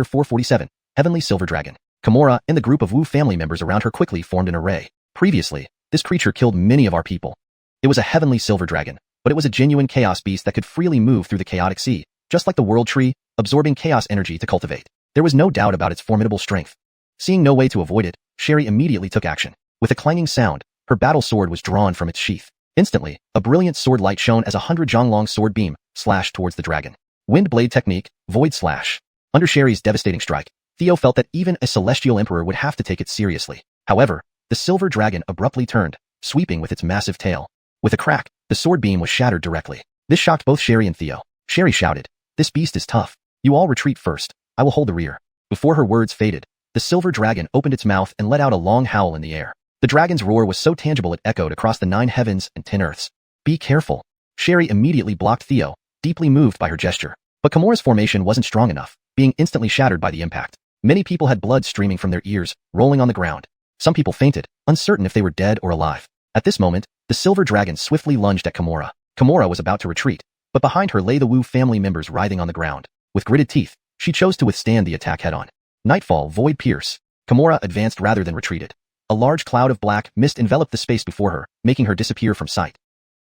447, Heavenly Silver Dragon. Kimura and the group of Wu family members around her quickly formed an array. Previously, this creature killed many of our people. It was a heavenly silver dragon, but it was a genuine chaos beast that could freely move through the chaotic sea, just like the world tree, absorbing chaos energy to cultivate. There was no doubt about its formidable strength. Seeing no way to avoid it, Sherry immediately took action. With a clanging sound, her battle sword was drawn from its sheath. Instantly, a brilliant sword light shone as a 100-jong-long sword beam slashed towards the dragon. Wind blade technique, Void Slash. Under Sherry's devastating strike, Theo felt that even a celestial emperor would have to take it seriously. However, the silver dragon abruptly turned, sweeping with its massive tail. With a crack, the sword beam was shattered directly. This shocked both Sherry and Theo. Sherry shouted, "This beast is tough. You all retreat first. I will hold the rear." Before her words faded, the silver dragon opened its mouth and let out a long howl in the air. The dragon's roar was so tangible it echoed across the 9 heavens and 10 earths. "Be careful." Sherry immediately blocked Theo, deeply moved by her gesture. But Kimura's formation wasn't strong enough, being instantly shattered by the impact. Many people had blood streaming from their ears, rolling on the ground. Some people fainted, uncertain if they were dead or alive. At this moment, the silver dragon swiftly lunged at Kimura. Kimura was about to retreat, but behind her lay the Wu family members writhing on the ground. With gritted teeth, she chose to withstand the attack head-on. Nightfall, Void Pierce. Kimura advanced rather than retreated. A large cloud of black mist enveloped the space before her, making her disappear from sight.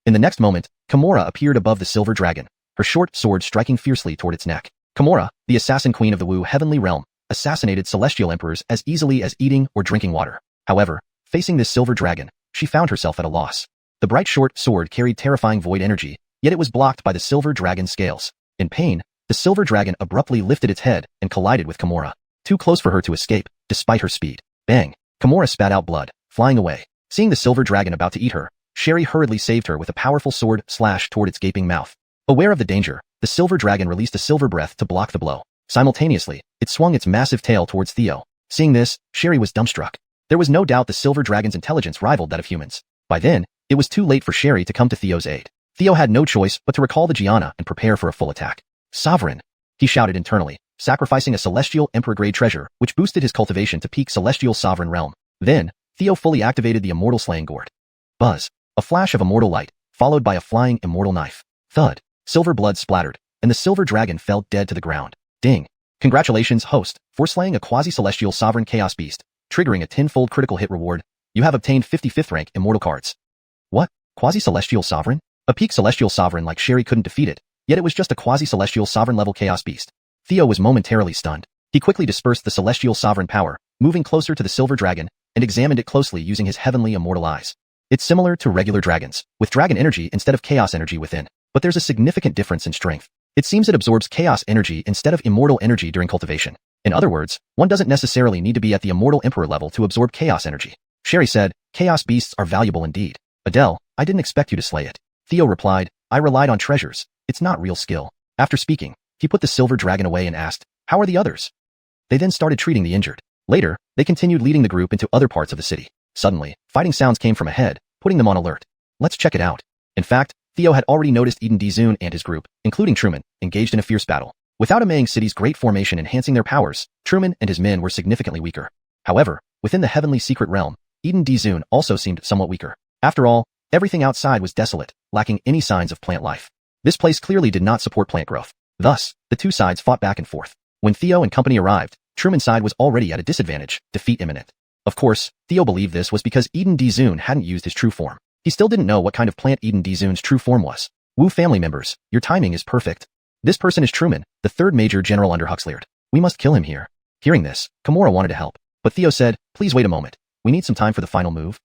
In the next moment, Kimura appeared above the silver dragon, her short sword striking fiercely toward its neck. Kimura, the assassin queen of the Wu heavenly realm, assassinated celestial emperors as easily as eating or drinking water. However, facing this silver dragon, she found herself at a loss. The bright short sword carried terrifying void energy, yet it was blocked by the silver dragon's scales. In pain, the silver dragon abruptly lifted its head and collided with Kimura. Too close for her to escape, despite her speed. Bang! Kimura spat out blood, flying away. Seeing the silver dragon about to eat her, Sherry hurriedly saved her with a powerful sword slash toward its gaping mouth. Aware of the danger, the silver dragon released a silver breath to block the blow. Simultaneously, it swung its massive tail towards Theo. Seeing this, Sherry was dumbstruck. There was no doubt the silver dragon's intelligence rivaled that of humans. By then, it was too late for Sherry to come to Theo's aid. Theo had no choice but to recall the Gianna and prepare for a full attack. Sovereign! He shouted internally, sacrificing a celestial emperor-grade treasure, which boosted his cultivation to peak celestial sovereign realm. Then, Theo fully activated the immortal slaying gourd. Buzz! A flash of immortal light, followed by a flying immortal knife. Thud! Silver blood splattered, and the silver dragon fell dead to the ground. Ding! Congratulations, host, for slaying a quasi-celestial sovereign chaos beast, triggering a tenfold critical hit reward. You have obtained 55th rank immortal cards. What? Quasi-celestial sovereign? A peak celestial sovereign like Sherry couldn't defeat it, yet it was just a quasi-celestial sovereign level chaos beast. Theo was momentarily stunned. He quickly dispersed the celestial sovereign power, moving closer to the silver dragon, and examined it closely using his heavenly immortal eyes. It's similar to regular dragons, with dragon energy instead of chaos energy within, but there's a significant difference in strength. It seems it absorbs chaos energy instead of immortal energy during cultivation. In other words, one doesn't necessarily need to be at the immortal emperor level to absorb chaos energy. Sherry said, chaos beasts are valuable indeed. Adele, I didn't expect you to slay it. Theo replied, I relied on treasures. It's not real skill. After speaking, he put the silver dragon away and asked, how are the others? They then started treating the injured. Later, they continued leading the group into other parts of the city. Suddenly, fighting sounds came from ahead, putting them on alert. Let's check it out. In fact, Theo had already noticed Eden Dizun and his group, including Truman, engaged in a fierce battle. Without Amayang City's great formation enhancing their powers, Truman and his men were significantly weaker. However, within the heavenly secret realm, Eden Dizun also seemed somewhat weaker. After all, everything outside was desolate, lacking any signs of plant life. This place clearly did not support plant growth. Thus, the two sides fought back and forth. When Theo and company arrived, Truman's side was already at a disadvantage, defeat imminent. Of course, Theo believed this was because Eden Dizun hadn't used his true form. He still didn't know what kind of plant Eden Dizun's true form was. Wu family members, your timing is perfect. This person is Truman, the third major general under Huxleard. We must kill him here. Hearing this, Kimura wanted to help, but Theo said, please wait a moment. We need some time for the final move.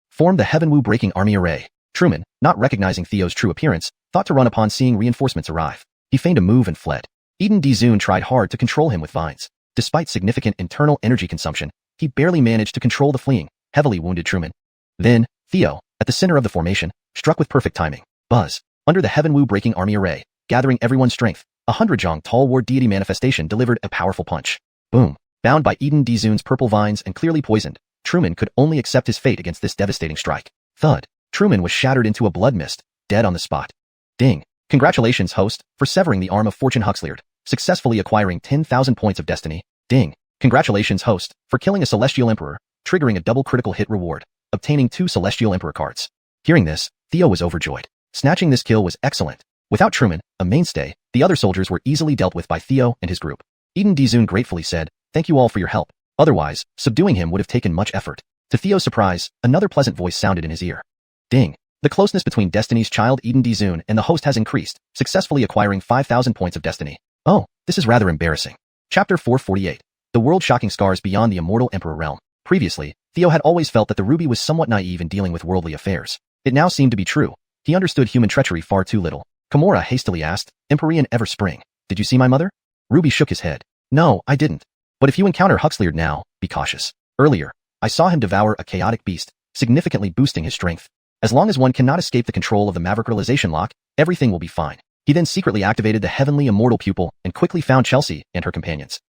Form the Heaven Wu breaking army array. Truman, not recognizing Theo's true appearance, thought to run upon seeing reinforcements arrive. He feigned a move and fled. Eden Dizun tried hard to control him with vines. Despite significant internal energy consumption, he barely managed to control the fleeing, heavily wounded Truman. Then, Theo, at the center of the formation, struck with perfect timing. Buzz. Under the Heaven Wu breaking army array, gathering everyone's strength, a 100-jong tall war deity manifestation delivered a powerful punch. Boom. Bound by Eden Dizun's purple vines and clearly poisoned, Truman could only accept his fate against this devastating strike. Thud. Truman was shattered into a blood mist, dead on the spot. Ding. Congratulations, host, for severing the arm of Fortune Huxleard, successfully acquiring 10,000 points of destiny. Ding. Congratulations, host, for killing a celestial emperor, triggering a double critical hit reward, obtaining 2 celestial emperor cards. Hearing this, Theo was overjoyed. Snatching this kill was excellent. Without Truman, a mainstay, the other soldiers were easily dealt with by Theo and his group. Eden Dizun gratefully said, thank you all for your help. Otherwise, subduing him would have taken much effort. To Theo's surprise, another pleasant voice sounded in his ear. Ding. The closeness between Destiny's child Eden Dizun and the host has increased, successfully acquiring 5,000 points of destiny. Oh, this is rather embarrassing. Chapter 448. The world-shocking scars beyond the immortal emperor realm. Previously, Theo had always felt that the Ruby was somewhat naive in dealing with worldly affairs. It now seemed to be true. He understood human treachery far too little. Kimura hastily asked, Empyrean Everspring, did you see my mother? Ruby shook his head. No, I didn't. But if you encounter Huxleard now, be cautious. Earlier, I saw him devour a chaotic beast, significantly boosting his strength. As long as one cannot escape the control of the Maverick realization lock, everything will be fine. He then secretly activated the heavenly immortal pupil and quickly found Chelsea and her companions.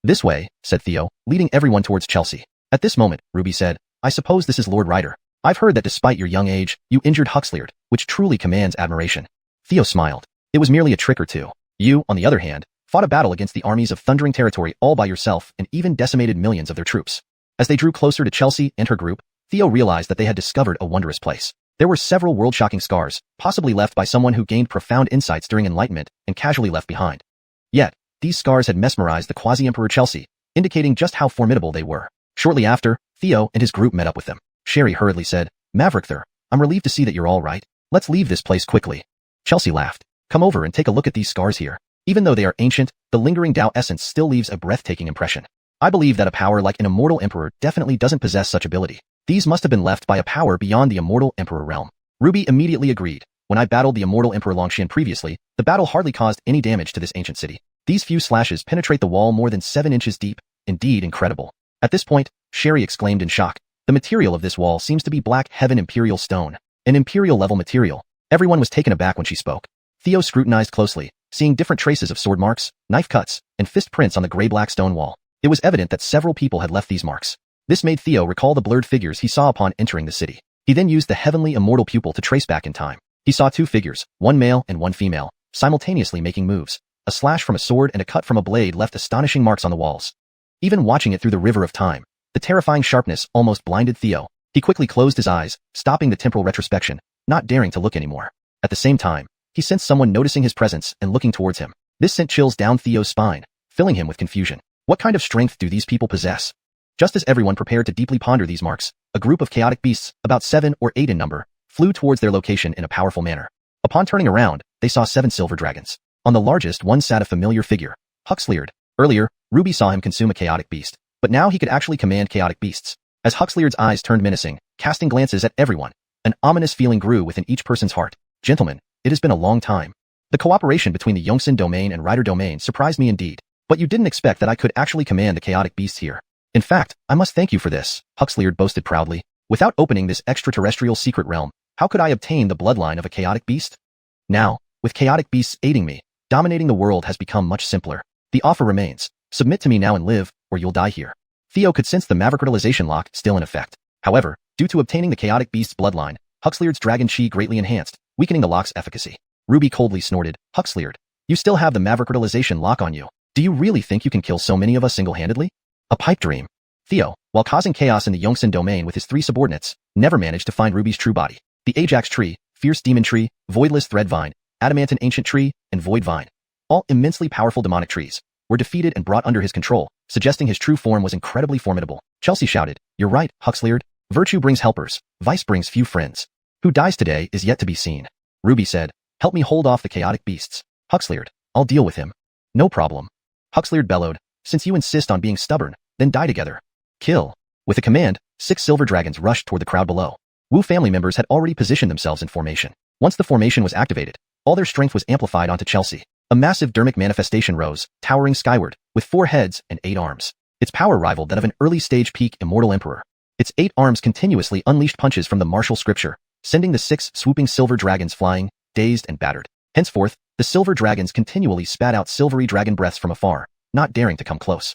This way, said Theo, leading everyone towards Chelsea. At this moment, Ruby said, I suppose this is Lord Ryder. I've heard that despite your young age, you injured Huxleard, which truly commands admiration. Theo smiled. It was merely a trick or two. You, on the other hand, fought a battle against the armies of Thundering Territory all by yourself and even decimated millions of their troops. As they drew closer to Chelsea and her group, Theo realized that they had discovered a wondrous place. There were several world-shocking scars, possibly left by someone who gained profound insights during Enlightenment and casually left behind. Yet, these scars had mesmerized the quasi-emperor Chelsea, indicating just how formidable they were. Shortly after, Theo and his group met up with them. Sherry hurriedly said, Maverick, I'm relieved to see that you're all right. Let's leave this place quickly. Chelsea laughed. Come over and take a look at these scars here. Even though they are ancient, the lingering Tao essence still leaves a breathtaking impression. I believe that a power like an immortal emperor definitely doesn't possess such ability. These must have been left by a power beyond the immortal emperor realm. Ruby immediately agreed. When I battled the immortal emperor Longshan previously, the battle hardly caused any damage to this ancient city. These few slashes penetrate the wall more than 7 inches deep. Indeed incredible. At this point, Sherry exclaimed in shock. The material of this wall seems to be black heaven imperial stone. an imperial-level material. Everyone was taken aback when she spoke. Theo scrutinized closely, seeing different traces of sword marks, knife cuts, and fist prints on the gray-black stone wall. It was evident that several people had left these marks. This made Theo recall the blurred figures he saw upon entering the city. He then used the heavenly immortal pupil to trace back in time. He saw two figures, one male and one female, simultaneously making moves. A slash from a sword and a cut from a blade left astonishing marks on the walls. Even watching it through the river of time, the terrifying sharpness almost blinded Theo. He quickly closed his eyes, stopping the temporal retrospection, not daring to look anymore. At the same time, he sensed someone noticing his presence and looking towards him. This sent chills down Theo's spine, filling him with confusion. What kind of strength do these people possess? Just as everyone prepared to deeply ponder these marks, a group of chaotic beasts, about 7 or 8 in number, flew towards their location in a powerful manner. Upon turning around, they saw 7 silver dragons. On the largest one sat a familiar figure, Huxleard. Earlier, Ruby saw him consume a chaotic beast, but now he could actually command chaotic beasts. As Huxleard's eyes turned menacing, casting glances at everyone, an ominous feeling grew within each person's heart. Gentlemen, it has been a long time. The cooperation between the Yongsan domain and Rider domain surprised me indeed, but you didn't expect that I could actually command the chaotic beasts here. In fact, I must thank you for this, Huxleard boasted proudly. Without opening this extraterrestrial secret realm, how could I obtain the bloodline of a chaotic beast? Now, with chaotic beasts aiding me, dominating the world has become much simpler. The offer remains. Submit to me now and live, or you'll die here. Theo could sense the mavericalization lock still in effect. However, due to obtaining the chaotic beast's bloodline, Huxleard's dragon chi greatly enhanced, weakening the lock's efficacy. Ruby coldly snorted, Huxleard, you still have the mavericalization lock on you. Do you really think you can kill so many of us single-handedly? A pipe dream. Theo, while causing chaos in the Yongsan domain with his 3 subordinates, never managed to find Ruby's true body. The Ajax tree, fierce demon tree, voidless thread vine, adamantine ancient tree, and void vine, all immensely powerful demonic trees, were defeated and brought under his control, suggesting his true form was incredibly formidable. Chelsea shouted, you're right, Huxleard. Virtue brings helpers, vice brings few friends. Who dies today is yet to be seen. Ruby said, help me hold off the chaotic beasts. Huxleard, I'll deal with him. No problem. Huxleard bellowed, since you insist on being stubborn, then die together. Kill. With a command, 6 silver dragons rushed toward the crowd below. Wu family members had already positioned themselves in formation. Once the formation was activated, all their strength was amplified onto Chelsea. A massive dermic manifestation rose, towering skyward, with 4 heads and 8 arms. Its power rivaled that of an early-stage peak immortal emperor. Its 8 arms continuously unleashed punches from the martial scripture, sending the 6 swooping silver dragons flying, dazed and battered. Henceforth, the silver dragons continually spat out silvery dragon breaths from afar, not daring to come close.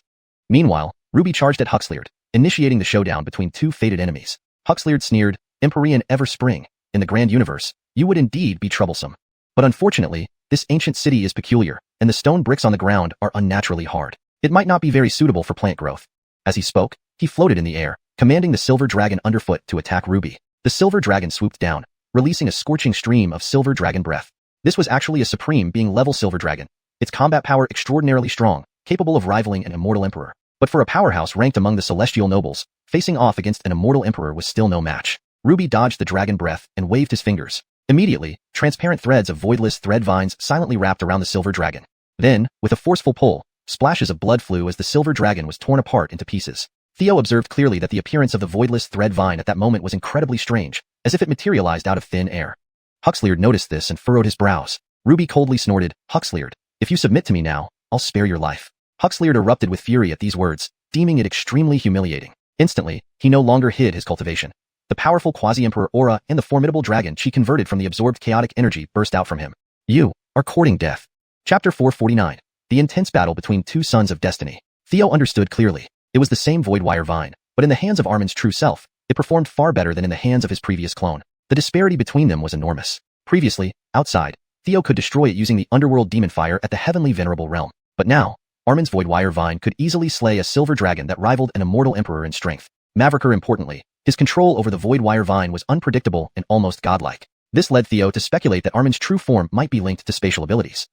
Meanwhile, Ruby charged at Huxleard, initiating the showdown between 2 fated enemies. Huxleard sneered, Empyrean ever spring, in the grand universe, you would indeed be troublesome. But unfortunately, this ancient city is peculiar, and the stone bricks on the ground are unnaturally hard. It might not be very suitable for plant growth. As he spoke, he floated in the air, commanding the silver dragon underfoot to attack Ruby. The silver dragon swooped down, releasing a scorching stream of silver dragon breath. This was actually a supreme being-level silver dragon, its combat power extraordinarily strong, capable of rivaling an immortal emperor. But for a powerhouse ranked among the celestial nobles, facing off against an immortal emperor was still no match. Ruby dodged the dragon breath and waved his fingers. Immediately, transparent threads of voidless thread vines silently wrapped around the silver dragon. Then, with a forceful pull, splashes of blood flew as the silver dragon was torn apart into pieces. Theo observed clearly that the appearance of the voidless thread vine at that moment was incredibly strange, as if it materialized out of thin air. Huxleard noticed this and furrowed his brows. Ruby coldly snorted, Huxleard, if you submit to me now, I'll spare your life. Huxleard erupted with fury at these words, deeming it extremely humiliating. Instantly, he no longer hid his cultivation. The powerful quasi-emperor aura and the formidable dragon chi converted from the absorbed chaotic energy burst out from him. You are courting death. Chapter 449. The intense battle between 2 sons of destiny. Theo understood clearly. It was the same void wire vine, but in the hands of Armin's true self, it performed far better than in the hands of his previous clone. The disparity between them was enormous. Previously, outside, Theo could destroy it using the underworld demon fire at the heavenly venerable realm. But now, Armin's void wire vine could easily slay a silver dragon that rivaled an immortal emperor in strength. Mavericker importantly, his control over the void wire vine was unpredictable and almost godlike. This led Theo to speculate that Armin's true form might be linked to spatial abilities.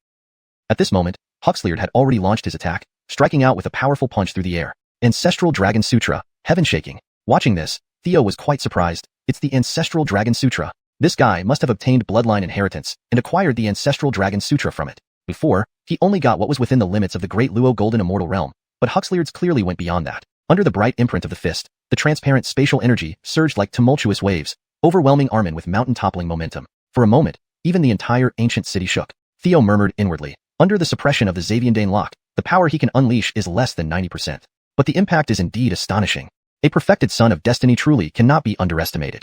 At this moment, Huxleard had already launched his attack, striking out with a powerful punch through the air. Ancestral Dragon Sutra, heaven-shaking. Watching this, Theo was quite surprised. It's the Ancestral Dragon Sutra. This guy must have obtained bloodline inheritance and acquired the Ancestral Dragon Sutra from it. Before, he only got what was within the limits of the Great Luo Golden Immortal Realm, but Huxleard's clearly went beyond that. Under the bright imprint of the fist, the transparent spatial energy surged like tumultuous waves, overwhelming Armin with mountain-toppling momentum. For a moment, even the entire ancient city shook. Theo murmured inwardly, under the suppression of the Xaviandane lock, the power he can unleash is less than 90%. But the impact is indeed astonishing. A perfected son of destiny truly cannot be underestimated.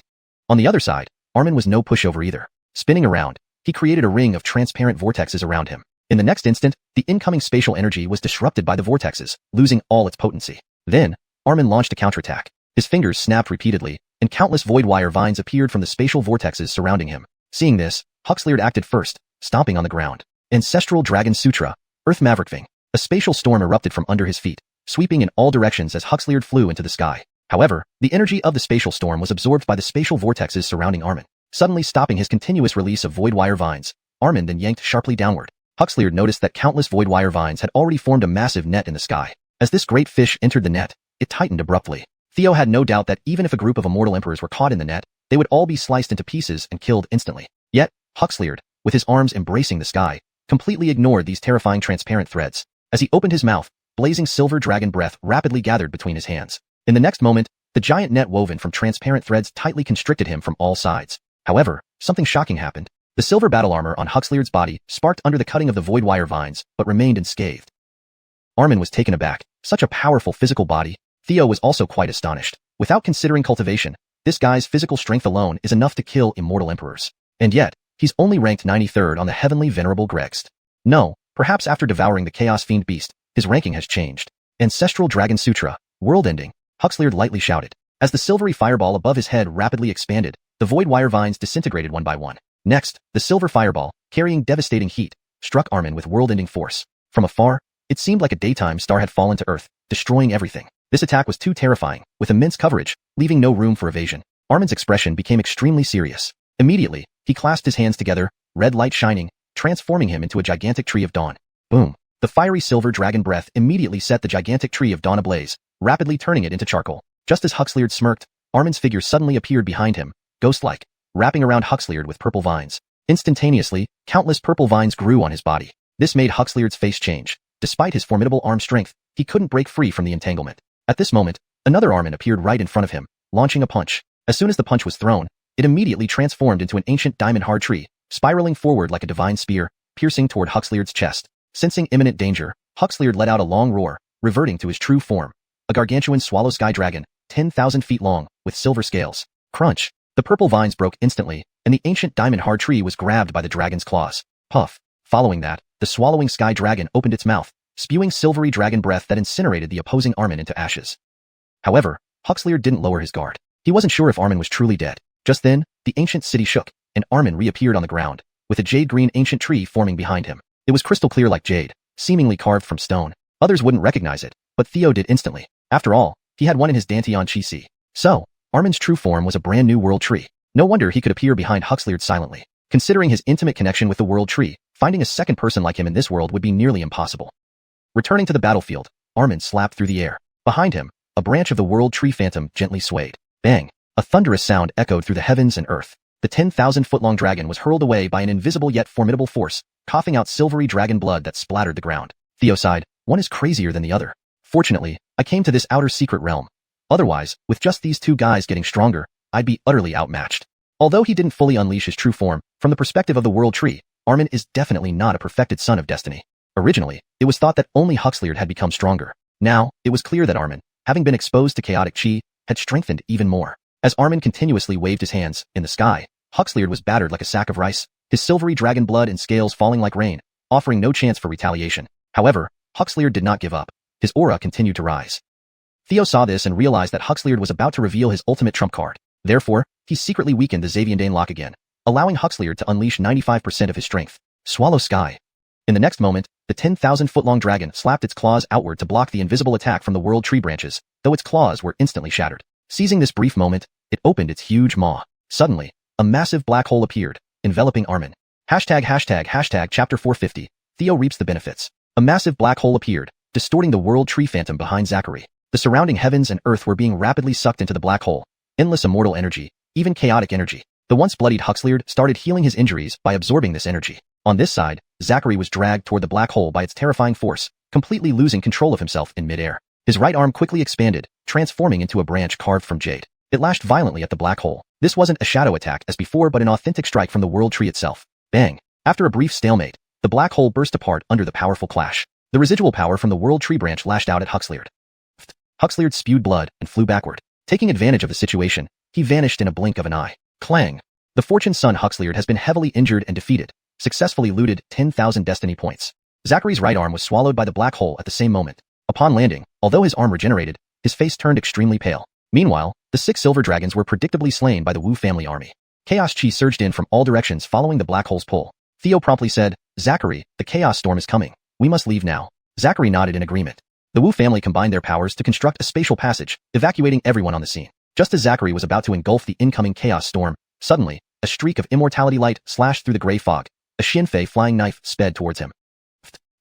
On the other side, Armin was no pushover either. Spinning around, he created a ring of transparent vortexes around him. In the next instant, the incoming spatial energy was disrupted by the vortexes, losing all its potency. Then, Armin launched a counterattack. His fingers snapped repeatedly, and countless void wire vines appeared from the spatial vortexes surrounding him. Seeing this, Huxleyd acted first, stomping on the ground. Ancestral Dragon Sutra, Earth Mavericking. A spatial storm erupted from under his feet, sweeping in all directions as Huxleyd flew into the sky. However, the energy of the spatial storm was absorbed by the spatial vortexes surrounding Armin, suddenly stopping his continuous release of void wire vines. Armin then yanked sharply downward. Huxleyd noticed that countless void wire vines had already formed a massive net in the sky. As this great fish entered the net, it tightened abruptly. Theo had no doubt that even if a group of immortal emperors were caught in the net, they would all be sliced into pieces and killed instantly. Yet, Huxleyd, with his arms embracing the sky, completely ignored these terrifying transparent threads. As he opened his mouth, blazing silver dragon breath rapidly gathered between his hands. In the next moment, the giant net woven from transparent threads tightly constricted him from all sides. However, something shocking happened. The silver battle armor on Huxleyd's body sparked under the cutting of the void wire vines, but remained unscathed. Armin was taken aback. Such a powerful physical body. Theo was also quite astonished. Without considering cultivation, this guy's physical strength alone is enough to kill immortal emperors. And yet, he's only ranked 93rd on the heavenly venerable Gregst. No, perhaps after devouring the Chaos Fiend beast, his ranking has changed. Ancestral Dragon Sutra, world-ending, Huxleyd lightly shouted. As the silvery fireball above his head rapidly expanded, the void wire vines disintegrated one by one. Next, the silver fireball, carrying devastating heat, struck Armin with world-ending force. From afar, it seemed like a daytime star had fallen to earth, destroying everything. This attack was too terrifying, with immense coverage, leaving no room for evasion. Armin's expression became extremely serious. Immediately, he clasped his hands together, red light shining, transforming him into a gigantic tree of dawn. Boom! The fiery silver dragon breath immediately set the gigantic tree of dawn ablaze, rapidly turning it into charcoal. Just as Huxleyd smirked, Armin's figure suddenly appeared behind him, ghost-like, wrapping around Huxleyd with purple vines. Instantaneously, countless purple vines grew on his body. This made Huxleyd's face change. Despite his formidable arm strength, he couldn't break free from the entanglement. At this moment, another Armin appeared right in front of him, launching a punch. As soon as the punch was thrown, it immediately transformed into an ancient diamond-hard tree, spiraling forward like a divine spear, piercing toward Huxleyd's chest. Sensing imminent danger, Huxleyd let out a long roar, reverting to his true form. A gargantuan swallow sky dragon, 10,000 feet long, with silver scales. Crunch! The purple vines broke instantly, and the ancient diamond-hard tree was grabbed by the dragon's claws. Puff! Following that, the swallowing sky dragon opened its mouth, spewing silvery dragon breath that incinerated the opposing Armin into ashes. However, Huxleyd didn't lower his guard. He wasn't sure if Armin was truly dead. Just then, the ancient city shook, and Armin reappeared on the ground, with a jade-green ancient tree forming behind him. It was crystal clear like jade, seemingly carved from stone. Others wouldn't recognize it, but Theo did instantly. After all, he had one in his Dantian Chi-Si. So, Armin's true form was a brand new world tree. No wonder he could appear behind Huxleyd silently. Considering his intimate connection with the world tree, finding a second person like him in this world would be nearly impossible. Returning to the battlefield, Armin slapped through the air. Behind him, a branch of the world tree phantom gently swayed. Bang! A thunderous sound echoed through the heavens and earth. The 10,000-foot-long dragon was hurled away by an invisible yet formidable force, coughing out silvery dragon blood that splattered the ground. Theo sighed, one is crazier than the other. Fortunately, I came to this outer secret realm. Otherwise, with just these two guys getting stronger, I'd be utterly outmatched. Although he didn't fully unleash his true form, from the perspective of the world tree, Armin is definitely not a perfected son of destiny. Originally, it was thought that only Huxleyd had become stronger. Now, it was clear that Armin, having been exposed to chaotic chi, had strengthened even more. As Armin continuously waved his hands in the sky, Huxleyd was battered like a sack of rice, his silvery dragon blood and scales falling like rain, offering no chance for retaliation. However, Huxleyd did not give up. His aura continued to rise. Theo saw this and realized that Huxleyd was about to reveal his ultimate trump card. Therefore, he secretly weakened the Xaviandane lock again, allowing Huxleyd to unleash 95% of his strength. Swallow sky. In the next moment, the 10,000-foot-long dragon slapped its claws outward to block the invisible attack from the world tree branches, though its claws were instantly shattered. Seizing this brief moment, it opened its huge maw. Suddenly, a massive black hole appeared, enveloping Armin. Chapter 450, Theo reaps the benefits. A massive black hole appeared, distorting the world tree phantom behind Zachary. The surrounding heavens and earth were being rapidly sucked into the black hole. Endless immortal energy, even chaotic energy. The once bloodied Huxleyd started healing his injuries by absorbing this energy. On this side, Zachary was dragged toward the black hole by its terrifying force, completely losing control of himself in midair. His right arm quickly expanded, transforming into a branch carved from jade. It lashed violently at the black hole. This wasn't a shadow attack as before but an authentic strike from the world tree itself. Bang! After a brief stalemate, the black hole burst apart under the powerful clash. The residual power from the world tree branch lashed out at Huxleyd. Huxleyd spewed blood and flew backward. Taking advantage of the situation, he vanished in a blink of an eye. Clang! The Fortune's son Huxleard has been heavily injured and defeated, successfully looted 10,000 destiny points. Zachary's right arm was swallowed by the black hole at the same moment. Upon landing, although his arm regenerated, his face turned extremely pale. Meanwhile, the 6 silver dragons were predictably slain by the Wu family army. Chaos chi surged in from all directions following the black hole's pull. Theo promptly said, "Zachary, the chaos storm is coming. We must leave now." Zachary nodded in agreement. The Wu family combined their powers to construct a spatial passage, evacuating everyone on the scene. Just as Zachary was about to engulf the incoming chaos storm, suddenly, a streak of immortality light slashed through the gray fog. A Shinfei flying knife sped towards him.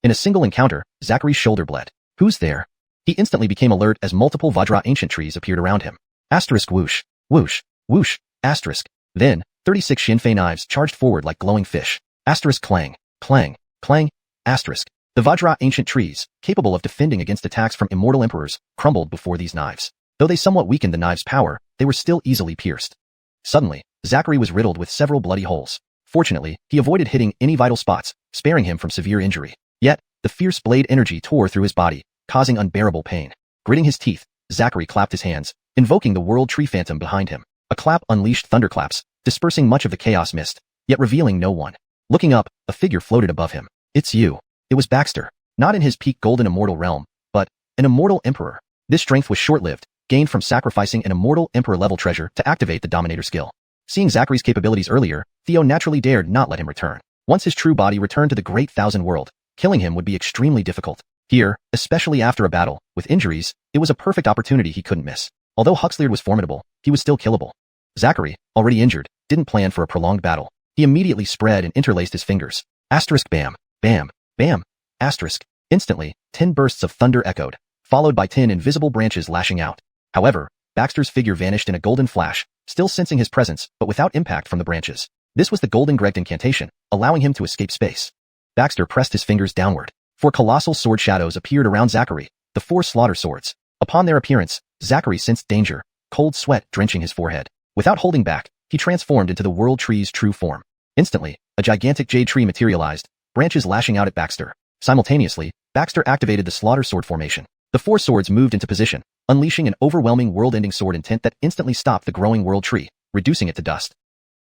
In a single encounter, Zachary's shoulder bled. "Who's there?" He instantly became alert as multiple Vajra ancient trees appeared around him. Asterisk whoosh, whoosh, whoosh, asterisk. Then, 36 Shinfei knives charged forward like glowing fish. Asterisk clang, clang, clang, asterisk. The Vajra ancient trees, capable of defending against attacks from immortal emperors, crumbled before these knives. Though they somewhat weakened the knives' power, they were still easily pierced. Suddenly, Zachary was riddled with several bloody holes. Fortunately, he avoided hitting any vital spots, sparing him from severe injury. Yet, the fierce blade energy tore through his body, causing unbearable pain. Gritting his teeth, Zachary clapped his hands, invoking the World Tree Phantom behind him. A clap unleashed thunderclaps, dispersing much of the chaos mist, yet revealing no one. Looking up, a figure floated above him. "It's you." It was Baxter. Not in his peak golden immortal realm, but an immortal emperor. This strength was short-lived, gained from sacrificing an immortal emperor-level treasure to activate the Dominator skill. Seeing Zachary's capabilities earlier, Theo naturally dared not let him return. Once his true body returned to the Great Thousand World, killing him would be extremely difficult. Here, especially after a battle, with injuries, it was a perfect opportunity he couldn't miss. Although Huxleard was formidable, he was still killable. Zachary, already injured, didn't plan for a prolonged battle. He immediately spread and interlaced his fingers. Asterisk bam, bam, bam, asterisk. Instantly, 10 bursts of thunder echoed, followed by 10 invisible branches lashing out. However, Baxter's figure vanished in a golden flash, still sensing his presence, but without impact from the branches. This was the Golden Gregt incantation, allowing him to escape space. Baxter pressed his fingers downward. 4 colossal sword shadows appeared around Zachary, the 4 slaughter swords. Upon their appearance, Zachary sensed danger, cold sweat drenching his forehead. Without holding back, he transformed into the World Tree's true form. Instantly, a gigantic jade tree materialized, branches lashing out at Baxter. Simultaneously, Baxter activated the slaughter sword formation. The 4 swords moved into position, unleashing an overwhelming world-ending sword intent that instantly stopped the growing world tree, reducing it to dust.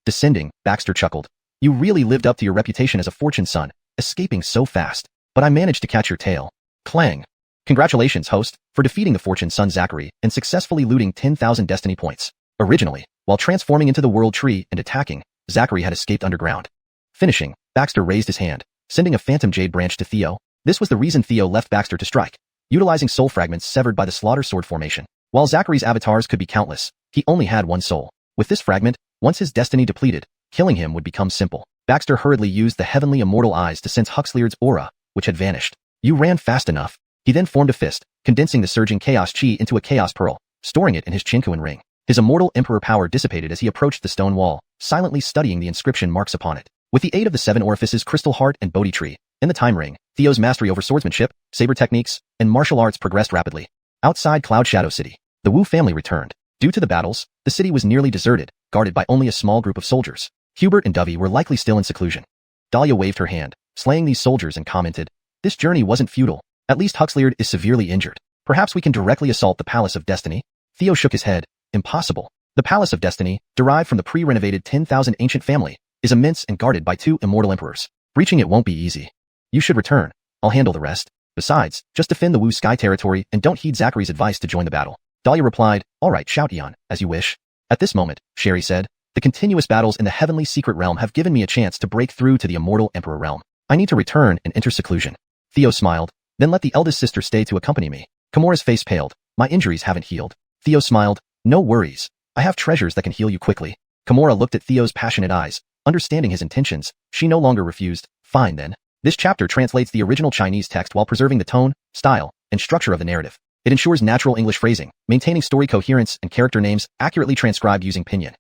Descending, Baxter chuckled. "You really lived up to your reputation as a fortune son, escaping so fast. But I managed to catch your tail." Clang. "Congratulations, host, for defeating the fortune son Zachary and successfully looting 10,000 destiny points." Originally, while transforming into the world tree and attacking, Zachary had escaped underground. Finishing, Baxter raised his hand, sending a phantom jade branch to Theo. This was the reason Theo left Baxter to strike, utilizing soul fragments severed by the slaughter sword formation. While Zachary's avatars could be countless, he only had one soul. With this fragment, once his destiny depleted, killing him would become simple. Baxter hurriedly used the heavenly immortal eyes to sense Huxleard's aura, which had vanished. "You ran fast enough." He then formed a fist, condensing the surging chaos chi into a chaos pearl, storing it in his Chinkuan ring. His immortal emperor power dissipated as he approached the stone wall, silently studying the inscription marks upon it. With the aid of the 7 orifices Crystal Heart and Bodhi Tree, in the time ring, Theo's mastery over swordsmanship, saber techniques, and martial arts progressed rapidly. Outside Cloud Shadow City, the Wu family returned. Due to the battles, the city was nearly deserted, guarded by only a small group of soldiers. Hubert and Dovey were likely still in seclusion. Dahlia waved her hand, slaying these soldiers, and commented, "This journey wasn't futile. At least Huxleard is severely injured. Perhaps we can directly assault the Palace of Destiny." Theo shook his head. "Impossible. The Palace of Destiny, derived from the pre-renovated 10,000 ancient family, is immense and guarded by 2 immortal emperors. Breaching it won't be easy. You should return. I'll handle the rest. Besides, just defend the Wu Sky territory and don't heed Zachary's advice to join the battle." Dahlia replied, "All right, shout Eon, as you wish." At this moment, Sherry said, "The continuous battles in the heavenly secret realm have given me a chance to break through to the immortal emperor realm. I need to return and enter seclusion." Theo smiled, "Then let the eldest sister stay to accompany me." Kimura's face paled. "My injuries haven't healed." Theo smiled, "No worries. I have treasures that can heal you quickly." Kimura looked at Theo's passionate eyes. Understanding his intentions, she no longer refused. "Fine then." This chapter translates the original Chinese text while preserving the tone, style, and structure of the narrative. It ensures natural English phrasing, maintaining story coherence and character names accurately transcribed using pinyin.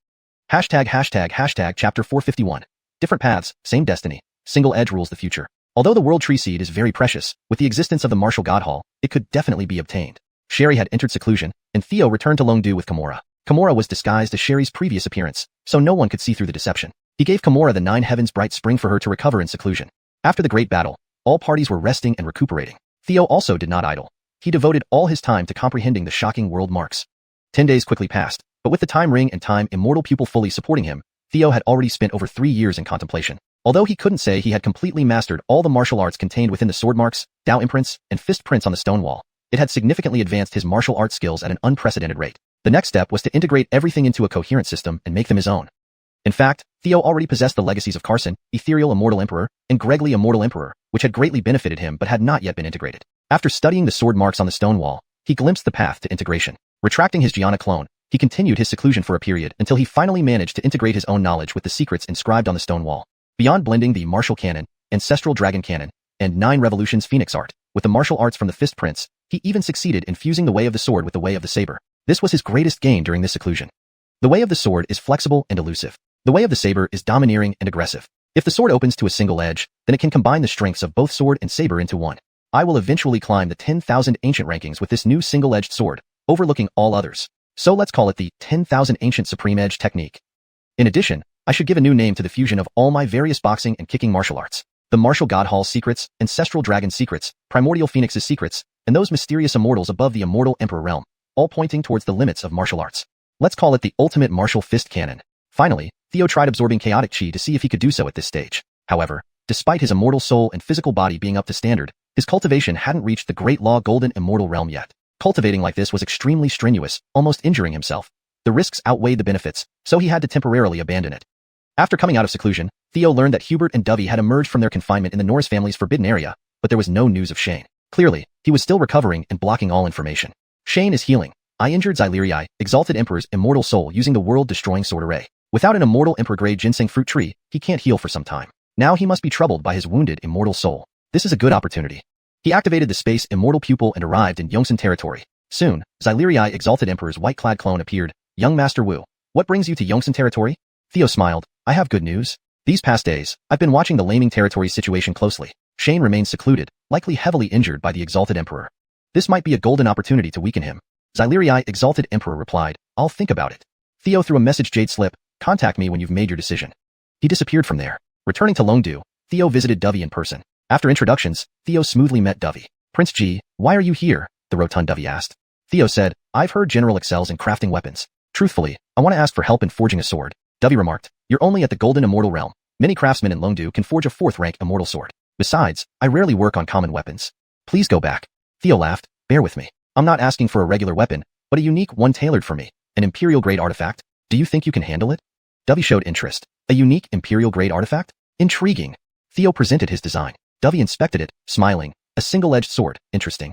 ##### Chapter 451. Different paths, same destiny. Single edge rules the future. Although the World Tree Seed is very precious, with the existence of the Martial God Hall, it could definitely be obtained. Sherry had entered seclusion, and Theo returned to Longdu with Kimura. Kimura was disguised as Sherry's previous appearance, so no one could see through the deception. He gave Kimura the 9 heavens bright spring for her to recover in seclusion. After the great battle, all parties were resting and recuperating. Theo also did not idle. He devoted all his time to comprehending the shocking world marks. 10 days quickly passed, but with the time ring and time immortal pupil fully supporting him, Theo had already spent over 3 years in contemplation. Although he couldn't say he had completely mastered all the martial arts contained within the sword marks, Dao imprints, and fist prints on the stone wall, it had significantly advanced his martial arts skills at an unprecedented rate. The next step was to integrate everything into a coherent system and make them his own. In fact, Theo already possessed the legacies of Carson, Ethereal Immortal Emperor, and Gregly Immortal Emperor, which had greatly benefited him but had not yet been integrated. After studying the sword marks on the stone wall, he glimpsed the path to integration. Retracting his Gianna clone, he continued his seclusion for a period until he finally managed to integrate his own knowledge with the secrets inscribed on the stone wall. Beyond blending the martial canon, ancestral dragon canon, and 9 revolutions phoenix art, with the martial arts from the fist prints, he even succeeded in fusing the way of the sword with the way of the saber. This was his greatest gain during this seclusion. The way of the sword is flexible and elusive. The way of the saber is domineering and aggressive. If the sword opens to a single edge, then it can combine the strengths of both sword and saber into one. I will eventually climb the 10,000 ancient rankings with this new single-edged sword, overlooking all others. So let's call it the 10,000 ancient supreme edge technique. In addition, I should give a new name to the fusion of all my various boxing and kicking martial arts. The martial god hall's secrets, ancestral dragon secrets, primordial phoenix's secrets, and those mysterious immortals above the immortal emperor realm, all pointing towards the limits of martial arts. Let's call it the ultimate martial fist canon. Finally, Theo tried absorbing chaotic chi to see if he could do so at this stage. However, despite his immortal soul and physical body being up to standard, his cultivation hadn't reached the Great Law Golden Immortal Realm yet. Cultivating like this was extremely strenuous, almost injuring himself. The risks outweighed the benefits, so he had to temporarily abandon it. After coming out of seclusion, Theo learned that Hubert and Dovey had emerged from their confinement in the Norris family's forbidden area, but there was no news of Shane. Clearly, he was still recovering and blocking all information. Shane is healing. I injured Xylerii, Exalted Emperor's immortal soul using the world-destroying sword array. Without an immortal emperor-grade ginseng fruit tree, he can't heal for some time. Now he must be troubled by his wounded immortal soul. This is a good opportunity. He activated the space immortal pupil and arrived in Yongsan territory. Soon, Xylerii Exalted Emperor's white-clad clone appeared. Young Master Wu, what brings you to Yongsan territory? Theo smiled. I have good news. These past days, I've been watching the Laming territory situation closely. Shane remains secluded, likely heavily injured by the Exalted Emperor. This might be a golden opportunity to weaken him. Xylerii Exalted Emperor replied, I'll think about it. Theo threw a message Jade Slip, contact me when you've made your decision. He disappeared from there. Returning to Longdu, Theo visited Dovey in person. After introductions, Theo smoothly met Dovey. Prince G, why are you here? The rotund Dovey asked. Theo said, I've heard General excels in crafting weapons. Truthfully, I want to ask for help in forging a sword. Dovey remarked, you're only at the Golden Immortal Realm. Many craftsmen in Longdu can forge a 4th rank immortal sword. Besides, I rarely work on common weapons. Please go back. Theo laughed, bear with me. I'm not asking for a regular weapon, but a unique one tailored for me. An Imperial-grade artifact. Do you think you can handle it? Dovey showed interest. A unique Imperial-grade artifact? Intriguing. Theo presented his design. Dovey inspected it, smiling. A single-edged sword. Interesting.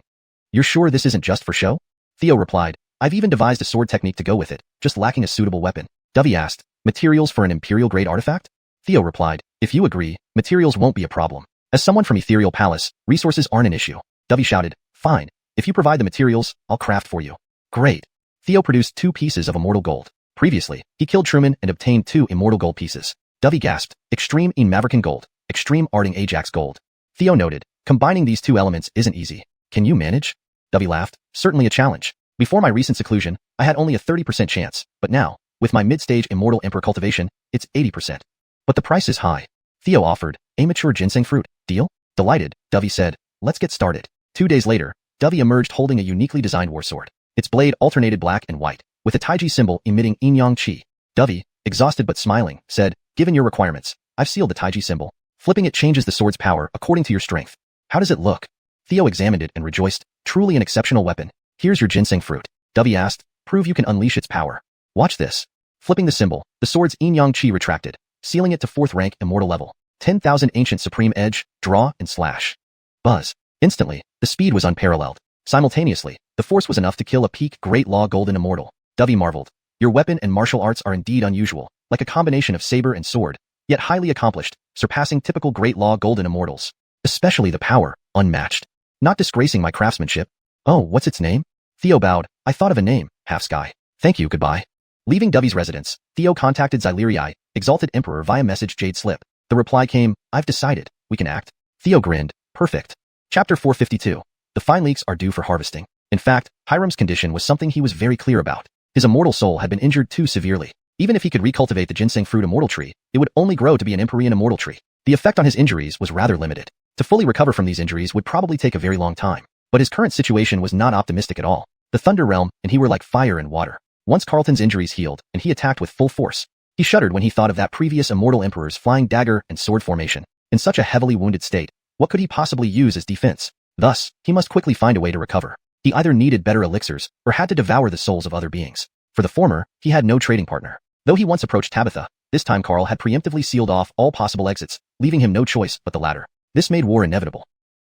You're sure this isn't just for show? Theo replied, I've even devised a sword technique to go with it, just lacking a suitable weapon. Dovey asked, materials for an Imperial-grade artifact? Theo replied, if you agree, materials won't be a problem. As someone from Ethereal Palace, resources aren't an issue. Dovey shouted, fine. If you provide the materials, I'll craft for you. Great. Theo produced 2 pieces of immortal gold. Previously, he killed Truman and obtained 2 immortal gold pieces. Dovey gasped, Extreme Maverican Gold, Extreme Arding Ajax Gold. Theo noted, combining these 2 elements isn't easy. Can you manage? Dovey laughed, certainly a challenge. Before my recent seclusion, I had only a 30% chance, but now, with my mid-stage Immortal Emperor cultivation, it's 80%. But the price is high. Theo offered, a mature ginseng fruit, deal? Delighted, Dovey said, let's get started. 2 days later, Dovey emerged holding a uniquely designed war sword. Its blade alternated black and white, with a Taiji symbol emitting yin-yang chi. Dovey, exhausted but smiling, said, given your requirements, I've sealed the Taiji symbol. Flipping it changes the sword's power according to your strength. How does it look? Theo examined it and rejoiced, truly an exceptional weapon. Here's your ginseng fruit. Dovey asked, prove you can unleash its power. Watch this. Flipping the symbol, the sword's yin-yang chi retracted, sealing it to 4th rank immortal level. 10,000 ancient supreme edge, draw, and slash. Buzz. Instantly, the speed was unparalleled. Simultaneously, the force was enough to kill a peak Great Law Golden Immortal. Dovey marveled. Your weapon and martial arts are indeed unusual, like a combination of saber and sword, yet highly accomplished, surpassing typical Great Law Golden Immortals. Especially the power, unmatched. Not disgracing my craftsmanship. Oh, what's its name? Theo bowed. I thought of a name, Half-Sky. Thank you, goodbye. Leaving Dovey's residence, Theo contacted Xylerii, Exalted Emperor via message Jade Slip. The reply came, I've decided, we can act. Theo grinned, perfect. Chapter 452. The fine leeks are due for harvesting. In fact, Hiram's condition was something he was very clear about. His immortal soul had been injured too severely. Even if he could recultivate the ginseng fruit immortal tree, it would only grow to be an Empyrean immortal tree. The effect on his injuries was rather limited. To fully recover from these injuries would probably take a very long time. But his current situation was not optimistic at all. The Thunder Realm and he were like fire and water. Once Carlton's injuries healed and he attacked with full force, He shuddered when he thought of that previous immortal emperor's flying dagger and sword formation. In such a heavily wounded state, what could he possibly use as defense? Thus, he must quickly find a way to recover. He either needed better elixirs, or had to devour the souls of other beings. For the former, he had no trading partner. Though he once approached Tabitha, this time Carl had preemptively sealed off all possible exits, leaving him no choice but the latter. This made war inevitable.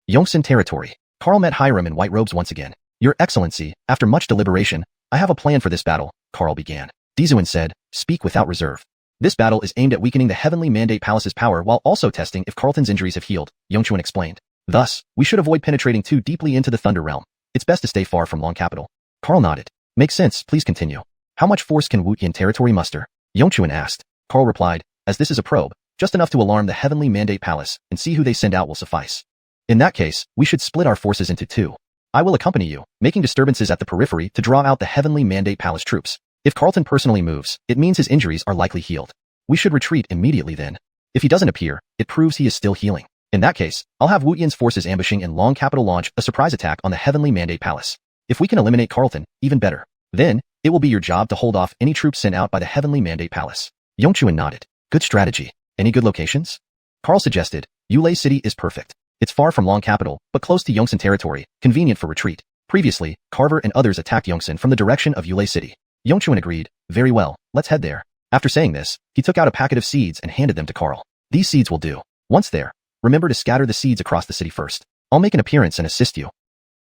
Yongsan territory. Carl met Hiram in white robes once again. Your Excellency, after much deliberation, I have a plan for this battle, Carl began. Dizuin said, speak without reserve. This battle is aimed at weakening the Heavenly Mandate Palace's power while also testing if Carlton's injuries have healed, Yongchuan explained. Thus, we should avoid penetrating too deeply into the Thunder Realm. It's best to stay far from Long Capital. Carl nodded. Makes sense, please continue. How much force can Wutian territory muster? Yongchuan asked. Carl replied, as this is a probe, just enough to alarm the Heavenly Mandate Palace, and see who they send out will suffice. In that case, we should split our forces into two. I will accompany you, making disturbances at the periphery to draw out the Heavenly Mandate Palace troops. If Carlton personally moves, it means his injuries are likely healed. We should retreat immediately then. If he doesn't appear, it proves he is still healing. In that case, I'll have Wutian's forces ambushing in Long Capital launch a surprise attack on the Heavenly Mandate Palace. If we can eliminate Carlton, even better. Then, it will be your job to hold off any troops sent out by the Heavenly Mandate Palace. Yongchuan nodded. Good strategy. Any good locations? Carl suggested. Yulei City is perfect. It's far from Long Capital, but close to Yongsan territory, convenient for retreat. Previously, Carver and others attacked Yongsan from the direction of Yulei City. Yongchuan agreed. Very well, let's head there. After saying this, he took out a packet of seeds and handed them to Carl. These seeds will do. Once there, remember to scatter the seeds across the city first. I'll make an appearance and assist you.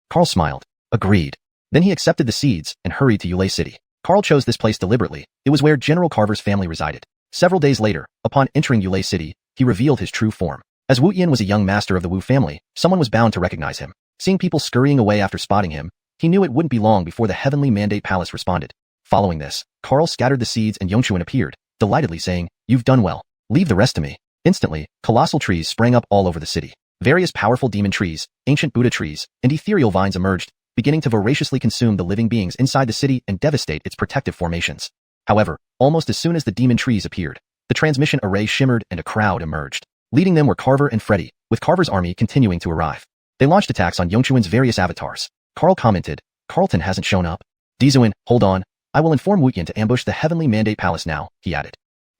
Carl smiled. Agreed. Then he accepted the seeds and hurried to Yulei City. Carl chose this place deliberately. It was where General Carver's family resided. Several days later, upon entering Yulei City, he revealed his true form. As Wu Yin was a young master of the Wu family, someone was bound to recognize him. Seeing people scurrying away after spotting him, he knew it wouldn't be long before the Heavenly Mandate Palace responded. Following this, Carl scattered the seeds and Yongchuan appeared, delightedly saying, "You've done well. Leave the rest to me." Instantly, colossal trees sprang up all over the city. Various powerful demon trees, ancient Buddha trees, and ethereal vines emerged, beginning to voraciously consume the living beings inside the city and devastate its protective formations. However, almost as soon as the demon trees appeared, the transmission array shimmered and a crowd emerged. Leading them were Carver and Freddy, with Carver's army continuing to arrive. They launched attacks on Yongchuan's various avatars. Carl commented, "Carlton hasn't shown up." Dizuin, hold on. I will inform Wutian to ambush the Heavenly Mandate Palace now, he added.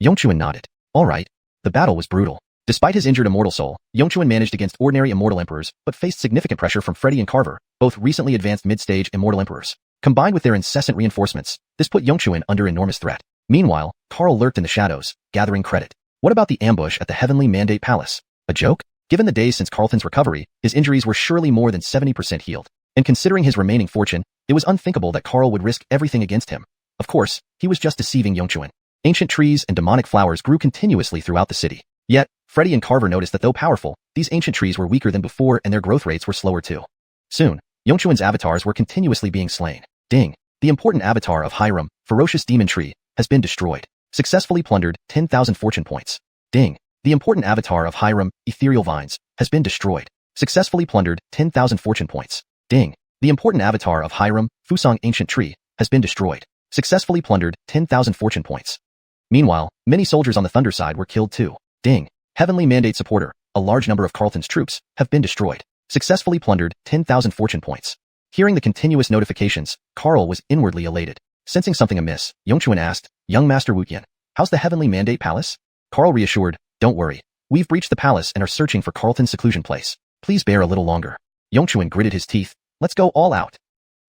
Yongchuan nodded. All right. The battle was brutal. Despite his injured immortal soul, Yongchuan managed against ordinary immortal emperors, but faced significant pressure from Freddy and Carver, both recently advanced mid-stage immortal emperors. Combined with their incessant reinforcements, this put Yongchuan under enormous threat. Meanwhile, Carl lurked in the shadows, gathering credit. What about the ambush at the Heavenly Mandate Palace? A joke? Given the days since Carlton's recovery, his injuries were surely more than 70% healed. And considering his remaining fortune, it was unthinkable that Carl would risk everything against him. Of course, he was just deceiving Yongchuan. Ancient trees and demonic flowers grew continuously throughout the city. Yet, Freddy and Carver noticed that though powerful, these ancient trees were weaker than before and their growth rates were slower too. Soon, Yongchuan's avatars were continuously being slain. Ding! The important avatar of Hiram, ferocious demon tree, has been destroyed. Successfully plundered 10,000 fortune points. Ding! The important avatar of Hiram, ethereal vines, has been destroyed. Successfully plundered 10,000 fortune points. Ding! The important avatar of Hiram, Fusang ancient tree, has been destroyed. Successfully plundered 10,000 fortune points. Meanwhile, many soldiers on the Thunder side were killed too. Ding! Heavenly Mandate supporter, a large number of Carlton's troops, have been destroyed. Successfully plundered 10,000 fortune points. Hearing the continuous notifications, Carl was inwardly elated. Sensing something amiss, Yongchuan asked, "Young Master Wutian, how's the Heavenly Mandate Palace?" Carl reassured, "Don't worry. We've breached the palace and are searching for Carlton's seclusion place. Please bear a little longer." Yongchuan gritted his teeth. "Let's go all out."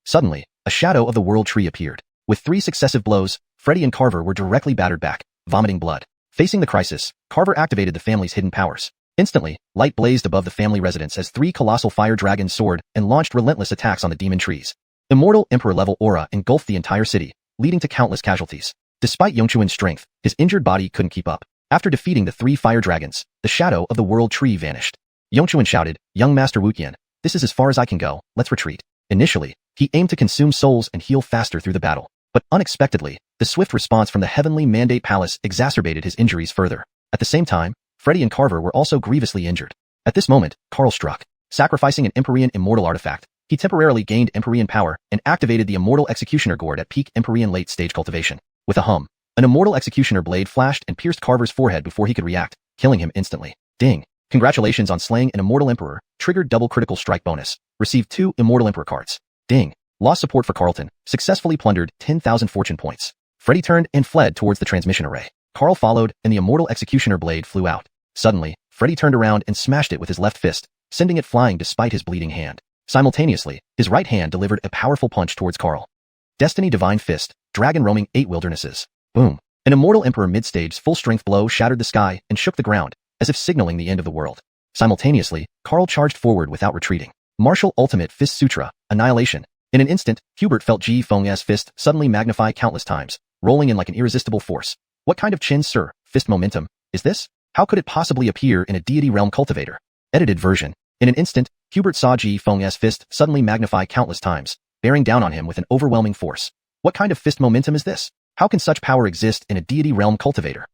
Suddenly, a shadow of the world tree appeared. With 3 successive blows, Freddy and Carver were directly battered back, vomiting blood. Facing the crisis, Carver activated the family's hidden powers. Instantly, light blazed above the family residence as 3 colossal fire dragons soared and launched relentless attacks on the demon trees. Immortal Emperor-level aura engulfed the entire city, leading to countless casualties. Despite Yongchuan's strength, his injured body couldn't keep up. After defeating the 3 fire dragons, the shadow of the world tree vanished. Yongchuan shouted, "Young Master Wutian, this is as far as I can go, let's retreat." Initially, he aimed to consume souls and heal faster through the battle. But unexpectedly, the swift response from the Heavenly Mandate Palace exacerbated his injuries further. At the same time, Freddy and Carver were also grievously injured. At this moment, Carl struck. Sacrificing an Empyrean immortal artifact, he temporarily gained Empyrean power and activated the Immortal Executioner Gourd at peak Empyrean late-stage cultivation. With a hum, an Immortal Executioner blade flashed and pierced Carver's forehead before he could react, killing him instantly. Ding! Congratulations on slaying an Immortal Emperor, triggered double critical strike bonus. Received 2 Immortal Emperor cards. Ding! Lost support for Carlton, successfully plundered 10,000 fortune points. Freddy turned and fled towards the transmission array. Carl followed, and the immortal executioner blade flew out. Suddenly, Freddy turned around and smashed it with his left fist, sending it flying despite his bleeding hand. Simultaneously, his right hand delivered a powerful punch towards Carl. Destiny Divine Fist, Dragon Roaming 8 Wildernesses. Boom. An immortal emperor mid-stage's full-strength blow shattered the sky and shook the ground, as if signaling the end of the world. Simultaneously, Carl charged forward without retreating. Martial Ultimate Fist Sutra, Annihilation. In an instant, Hubert felt Ji Feng's fist suddenly magnify countless times, rolling in like an irresistible force. What kind of Qin Sir fist momentum is this? How could it possibly appear in a deity realm cultivator? Edited version. In an instant, Hubert saw Ji Feng's fist suddenly magnify countless times, bearing down on him with an overwhelming force. What kind of fist momentum is this? How can such power exist in a deity realm cultivator?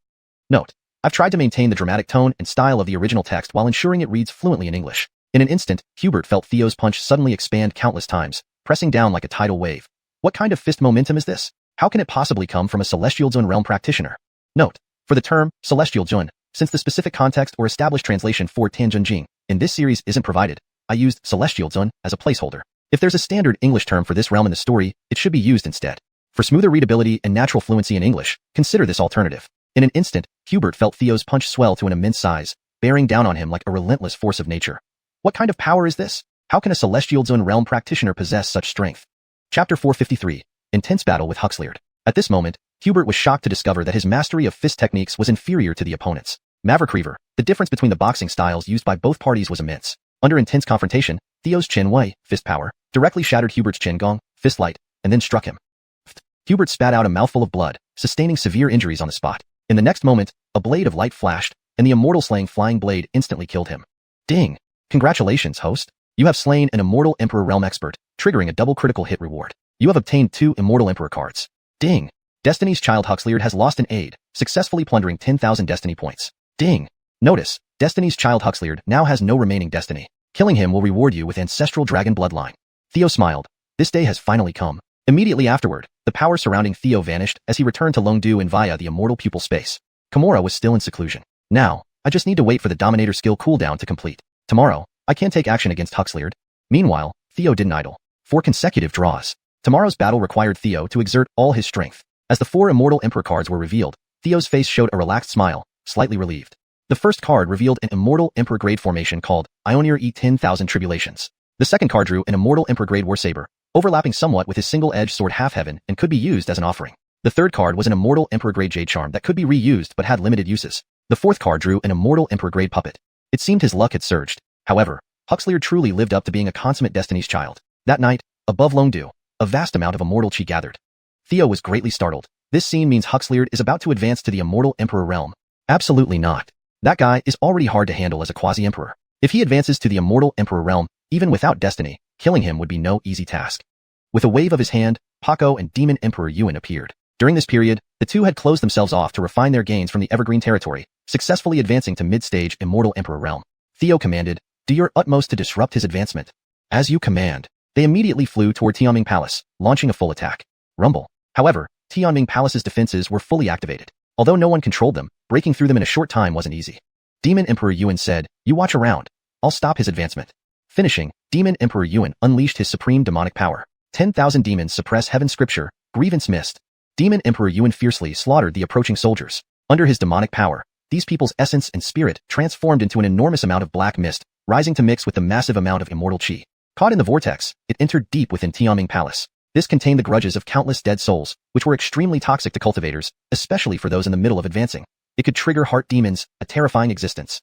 Note: I've tried to maintain the dramatic tone and style of the original text while ensuring it reads fluently in English. In an instant, Hubert felt Theo's punch suddenly expand countless times, pressing down like a tidal wave. What kind of fist momentum is this? How can it possibly come from a Celestial Zun realm practitioner? Note: for the term Celestial Zun, since the specific context or established translation for Tianjin in this series isn't provided, I used Celestial Zun as a placeholder. If there's a standard English term for this realm in the story, it should be used instead. For smoother readability and natural fluency in English, consider this alternative. In an instant, Hubert felt Theo's punch swell to an immense size, bearing down on him like a relentless force of nature. What kind of power is this? How can a Celestial Zun realm practitioner possess such strength? Chapter 453. Intense Battle with Huxleard. At this moment, Hubert was shocked to discover that his mastery of fist techniques was inferior to the opponent's. Maverick Reaver. The difference between the boxing styles used by both parties was immense. Under intense confrontation, Theo's Qin Wei, fist power, directly shattered Hubert's Qin Gong, fist light, and then struck him. Hubert spat out a mouthful of blood, sustaining severe injuries on the spot. In the next moment, a blade of light flashed, and the immortal slaying flying blade instantly killed him. Ding! Congratulations, host. You have slain an immortal Emperor realm expert, triggering a double critical hit reward. You have obtained 2 immortal Emperor cards. Ding! Destiny's Child Huxleard has lost an aid, successfully plundering 10,000 destiny points. Ding! Notice, Destiny's Child Huxleard now has no remaining destiny. Killing him will reward you with ancestral dragon bloodline. Theo smiled. This day has finally come. Immediately afterward, the power surrounding Theo vanished as he returned to Longdu and via the immortal pupil space. Kimura was still in seclusion. Now, I just need to wait for the Dominator skill cooldown to complete. Tomorrow, I can take action against Huxleard. Meanwhile, Theo didn't idle. 4 consecutive draws. Tomorrow's battle required Theo to exert all his strength. As the 4 immortal Emperor cards were revealed, Theo's face showed a relaxed smile, slightly relieved. The first card revealed an immortal Emperor grade formation called Ionir E 10,000 Tribulations. The second card drew an immortal Emperor grade Warsaber, overlapping somewhat with his single-edged sword Half Heaven and could be used as an offering. The third card was an immortal Emperor grade Jade Charm that could be reused but had limited uses. The fourth card drew an immortal Emperor grade Puppet. It seemed his luck had surged. However, Huxleard truly lived up to being a consummate Destiny's Child. That night, above Longdu, a vast amount of immortal chi gathered. Theo was greatly startled. This scene means Huxleard is about to advance to the immortal Emperor realm. Absolutely not. That guy is already hard to handle as a quasi-emperor. If he advances to the immortal Emperor realm, even without destiny, killing him would be no easy task. With a wave of his hand, Paco and Demon Emperor Yuan appeared. During this period, the two had closed themselves off to refine their gains from the Evergreen territory, successfully advancing to mid-stage immortal Emperor realm. Theo commanded, "Do your utmost to disrupt his advancement." As you command. They immediately flew toward Tianming Palace, launching a full attack. Rumble. However, Tianming Palace's defenses were fully activated. Although no one controlled them, breaking through them in a short time wasn't easy. Demon Emperor Yuan said, "You watch around. I'll stop his advancement." Finishing, Demon Emperor Yuan unleashed his supreme demonic power. 10,000 demons suppress heaven scripture, grievance mist. Demon Emperor Yuan fiercely slaughtered the approaching soldiers. Under his demonic power, these people's essence and spirit transformed into an enormous amount of black mist, rising to mix with the massive amount of immortal chi. Caught in the vortex, it entered deep within Tianming Palace. This contained the grudges of countless dead souls, which were extremely toxic to cultivators, especially for those in the middle of advancing. It could trigger heart demons, a terrifying existence.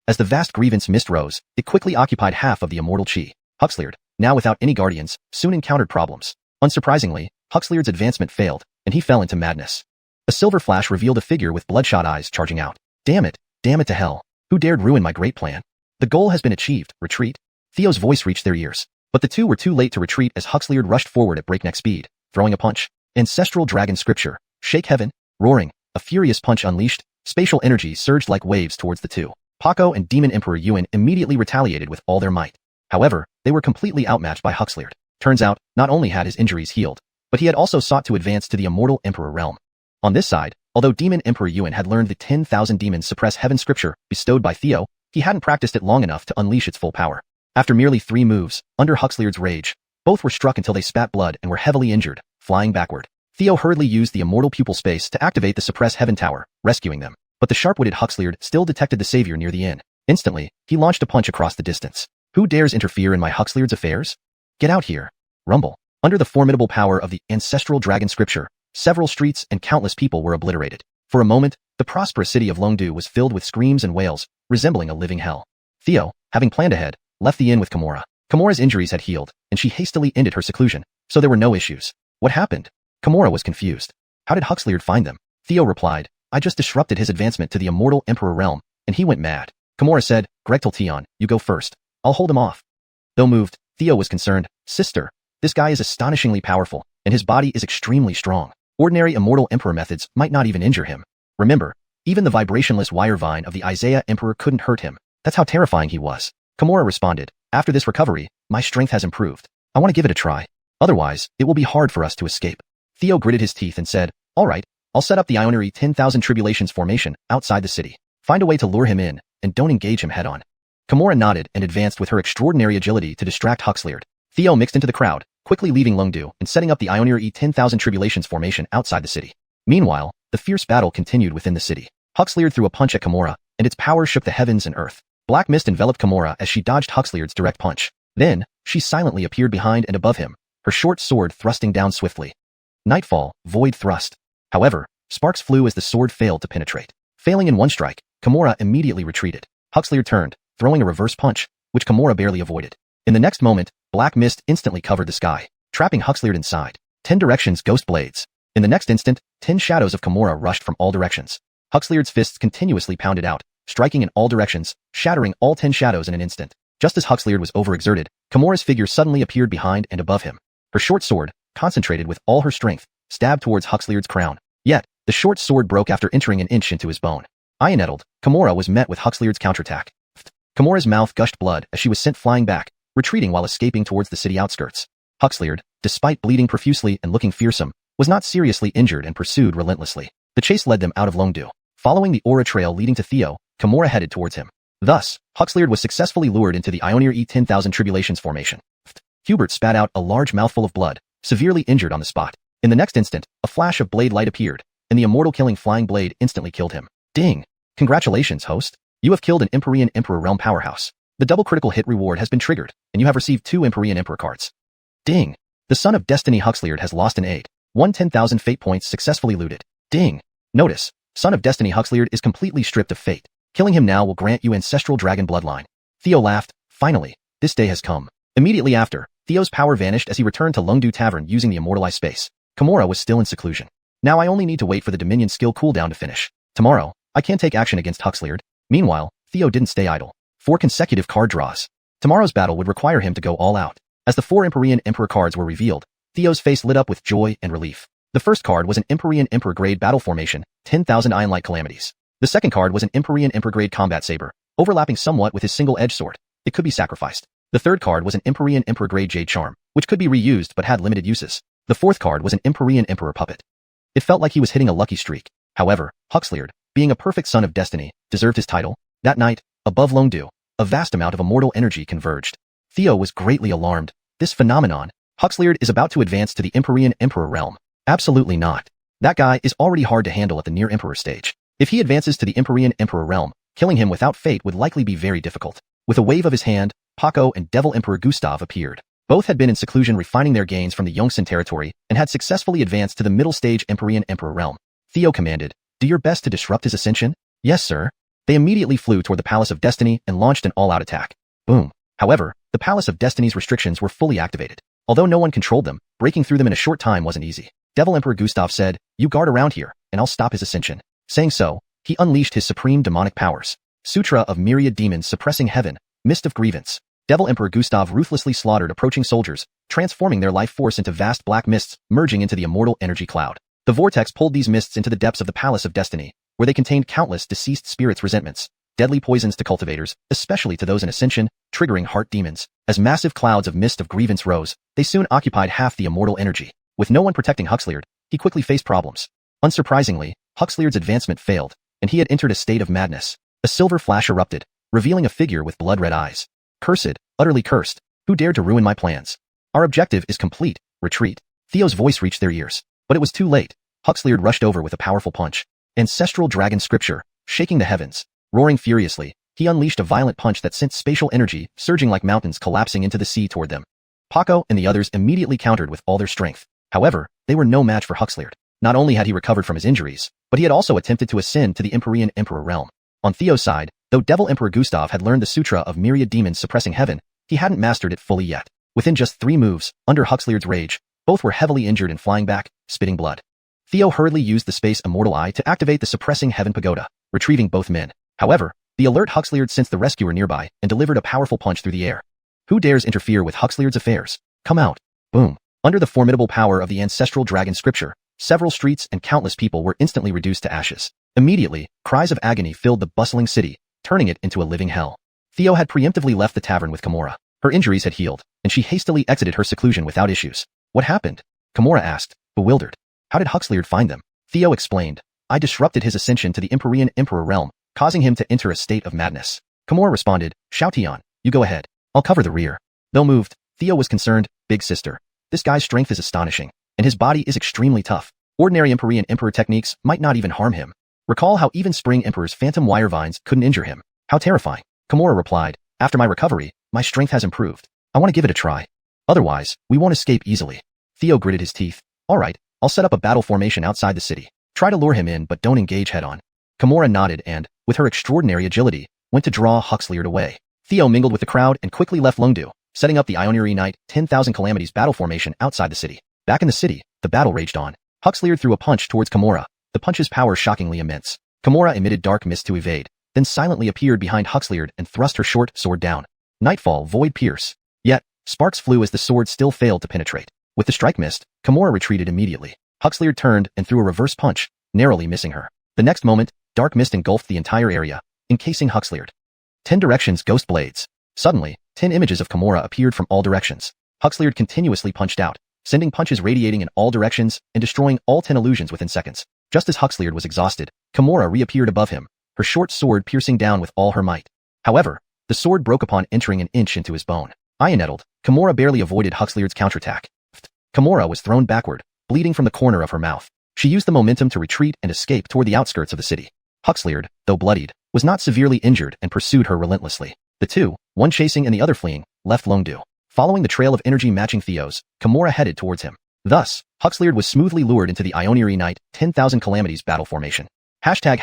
As the vast grievance mist rose, it quickly occupied half of the immortal chi. Huxleard, now without any guardians, soon encountered problems. Unsurprisingly, Huxleard's advancement failed, and he fell into madness. A silver flash revealed a figure with bloodshot eyes charging out. Damn it to hell. Who dared ruin my great plan? The goal has been achieved, retreat. Theo's voice reached their ears. But the two were too late to retreat as Huxleard rushed forward at breakneck speed, throwing a punch. Ancestral dragon scripture, shake heaven, roaring, a furious punch unleashed, spatial energy surged like waves towards the two. Paco and Demon Emperor Yuan immediately retaliated with all their might. However, they were completely outmatched by Huxleard. Turns out, not only had his injuries healed, but he had also sought to advance to the immortal Emperor realm. On this side, although Demon Emperor Yuan had learned the 10,000 demons suppress heaven scripture bestowed by Theo, he hadn't practiced it long enough to unleash its full power. After merely 3 moves, under Huxleard's rage, both were struck until they spat blood and were heavily injured, flying backward. Theo hurriedly used the immortal pupil space to activate the suppress heaven tower, rescuing them. But the sharp-witted Huxleard still detected the savior near the inn. Instantly, he launched a punch across the distance. Who dares interfere in my Huxleard's affairs? Get out here. Rumble. Under the formidable power of the ancestral dragon scripture, several streets and countless people were obliterated. For a moment, the prosperous city of Longdu was filled with screams and wails, resembling a living hell. Theo, having planned ahead, left the inn with Kimura. Kimura's injuries had healed, and she hastily ended her seclusion, so there were no issues. What happened? Kimura was confused. How did Huxleard find them? Theo replied, I just disrupted his advancement to the immortal emperor realm, and he went mad. Kimura said, Gregtaltion, you go first. I'll hold him off. Though moved, Theo was concerned. Sister, this guy is astonishingly powerful, and his body is extremely strong. Ordinary immortal emperor methods might not even injure him. Remember, even the vibrationless wire vine of the Isaiah Emperor couldn't hurt him. That's how terrifying he was. Kimura responded, after this recovery, my strength has improved. I want to give it a try. Otherwise, it will be hard for us to escape. Theo gritted his teeth and said, all right, I'll set up the Ionary 10,000 Tribulations formation outside the city. Find a way to lure him in, and don't engage him head-on. Kimura nodded and advanced with her extraordinary agility to distract Huxleard. Theo mixed into the crowd, quickly leaving Longdu and setting up the Ionary 10,000 Tribulations formation outside the city. Meanwhile, the fierce battle continued within the city. Huxleard threw a punch at Kimura, and its power shook the heavens and earth. Black mist enveloped Kimura as she dodged Huxleard's direct punch. Then, she silently appeared behind and above him, her short sword thrusting down swiftly. Nightfall, void thrust. However, sparks flew as the sword failed to penetrate. Failing in one strike, Kimura immediately retreated. Huxleard turned, throwing a reverse punch, which Kimura barely avoided. In the next moment, black mist instantly covered the sky, trapping Huxleard inside. 10 directions ghost blades. In the next instant, 10 shadows of Kimura rushed from all directions. Huxleard's fists continuously pounded out, striking in all directions, shattering all 10 shadows in an instant. Just as Huxleard was overexerted, Kimura's figure suddenly appeared behind and above him. Her short sword, concentrated with all her strength, stabbed towards Huxleard's crown. Yet, the short sword broke after entering an inch into his bone. Eye-nettled, Kimura was met with Huxleard's counterattack. Kimura's mouth gushed blood as she was sent flying back, retreating while escaping towards the city outskirts. Huxleard, despite bleeding profusely and looking fearsome, was not seriously injured and pursued relentlessly. The chase led them out of Longdu. Following the aura trail leading to Theo, Kimura headed towards him. Thus, Huxleard was successfully lured into the Ionary 10,000 Tribulations formation. Hubert spat out a large mouthful of blood, severely injured on the spot. In the next instant, a flash of blade light appeared, and the immortal-killing flying blade instantly killed him. Ding! Congratulations, host. You have killed an Empyrean Emperor Realm powerhouse. The double critical hit reward has been triggered, and you have received 2 Empyrean Emperor cards. Ding! The Son of Destiny Huxleard has lost an aid. 10,000 fate points successfully looted. Ding! Notice, Son of Destiny Huxleard is completely stripped of fate. Killing him now will grant you ancestral dragon bloodline. Theo laughed. Finally, this day has come. Immediately after, Theo's power vanished as he returned to Longdu Tavern using the immortalized space. Kimura was still in seclusion. Now I only need to wait for the Dominion skill cooldown to finish. Tomorrow, I can take action against Huxleard. Meanwhile, Theo didn't stay idle. 4 consecutive card draws. Tomorrow's battle would require him to go all out. As the 4 Empyrean Emperor cards were revealed, Theo's face lit up with joy and relief. The first card was an Empyrean Emperor grade battle formation, 10,000 Iron-like calamities. The second card was an Empyrean Emperor grade combat saber, overlapping somewhat with his single-edged sword. It could be sacrificed. The third card was an Empyrean Emperor grade jade charm, which could be reused but had limited uses. The fourth card was an Empyrean Emperor puppet. It felt like he was hitting a lucky streak. However, Huxleard, being a perfect son of destiny, deserved his title. That night, above Longdu, a vast amount of immortal energy converged. Theo was greatly alarmed. This phenomenon, Huxleard is about to advance to the Empyrean Emperor realm. Absolutely not. That guy is already hard to handle at the near Emperor stage. If he advances to the Empyrean Emperor realm, killing him without fate would likely be very difficult. With a wave of his hand, Paco and Devil Emperor Gustav appeared. Both had been in seclusion refining their gains from the Yongsan territory and had successfully advanced to the middle stage Empyrean Emperor realm. Theo commanded, "Do your best to disrupt his ascension?" "Yes, sir." They immediately flew toward the Palace of Destiny and launched an all-out attack. Boom. However, the Palace of Destiny's restrictions were fully activated. Although no one controlled them, breaking through them in a short time wasn't easy. Devil Emperor Gustav said, "You guard around here, and I'll stop his ascension." Saying so, he unleashed his supreme demonic powers. Sutra of myriad demons suppressing heaven, mist of grievance. Devil Emperor Gustav ruthlessly slaughtered approaching soldiers, transforming their life force into vast black mists, merging into the immortal energy cloud. The vortex pulled these mists into the depths of the Palace of Destiny, where they contained countless deceased spirits' resentments, deadly poisons to cultivators, especially to those in ascension, triggering heart demons. As massive clouds of mist of grievance rose, they soon occupied half the immortal energy. With no one protecting Huxleard, he quickly faced problems. Unsurprisingly, Huxleard's advancement failed, and he had entered a state of madness. A silver flash erupted, revealing a figure with blood-red eyes. "Cursed, utterly cursed, who dared to ruin my plans? Our objective is complete, retreat." Theo's voice reached their ears. But it was too late. Huxleard rushed over with a powerful punch. Ancestral dragon scripture, shaking the heavens. Roaring furiously, he unleashed a violent punch that sent spatial energy surging like mountains collapsing into the sea toward them. Paco and the others immediately countered with all their strength. However, they were no match for Huxleard. Not only had he recovered from his injuries, but he had also attempted to ascend to the Empyrean Emperor realm. On Theo's side, though Devil Emperor Gustav had learned the Sutra of Myriad Demons suppressing heaven, he hadn't mastered it fully yet. Within just 3 moves, under Huxleard's rage, both were heavily injured and flying back, spitting blood. Theo hurriedly used the Space Immortal Eye to activate the suppressing heaven pagoda, retrieving both men. However, the alert Huxleard sensed the rescuer nearby and delivered a powerful punch through the air. Who dares interfere with Huxleard's affairs? Come out. Boom. Under the formidable power of the ancestral dragon scripture, several streets and countless people were instantly reduced to ashes. Immediately, cries of agony filled the bustling city, turning it into a living hell. Theo had preemptively left the tavern with Kimura. Her injuries had healed, and she hastily exited her seclusion without issues. What happened? Kimura asked, bewildered. How did Huxleard find them? Theo explained. I disrupted his ascension to the Empyrean Emperor realm, causing him to enter a state of madness. Kimura responded, Xiaotian, you go ahead. I'll cover the rear. Though moved, Theo was concerned, big sister. This guy's strength is astonishing, and his body is extremely tough. Ordinary Empyrean Emperor techniques might not even harm him. Recall how even Spring Emperor's phantom wire vines couldn't injure him. How terrifying. Kimura replied, after my recovery, my strength has improved. I want to give it a try. Otherwise, we won't escape easily. Theo gritted his teeth. All right, I'll set up a battle formation outside the city. Try to lure him in but don't engage head-on. Kimura nodded and, with her extraordinary agility, went to draw Huxleard away. Theo mingled with the crowd and quickly left Lungdu, setting up the Ioniri Knight 10,000 Calamities battle formation outside the city. Back in the city, the battle raged on. Huxleard threw a punch towards Kimura, the punch's power shockingly immense. Kimura emitted dark mist to evade, then silently appeared behind Huxleard and thrust her short sword down. Nightfall, void pierce. Yet, sparks flew as the sword still failed to penetrate. With the strike missed, Kimura retreated immediately. Huxleard turned and threw a reverse punch, narrowly missing her. The next moment, dark mist engulfed the entire area, encasing Huxleard. 10 directions ghost blades. Suddenly, 10 images of Kimura appeared from all directions. Huxleard continuously punched out, sending punches radiating in all directions and destroying all 10 illusions within seconds. Just as Huxleard was exhausted, Kimura reappeared above him, her short sword piercing down with all her might. However, the sword broke upon entering an inch into his bone. Eye-nettled, Kimura barely avoided Huxleard's counterattack. Kimura was thrown backward, bleeding from the corner of her mouth. She used the momentum to retreat and escape toward the outskirts of the city. Huxleard, though bloodied, was not severely injured and pursued her relentlessly. The two, one chasing and the other fleeing, left Lungdu. Following the trail of energy matching Theo's, Kimura headed towards him. Thus, Huxleard was smoothly lured into the Ioniri Knight 10,000 Calamities battle formation. Hashtag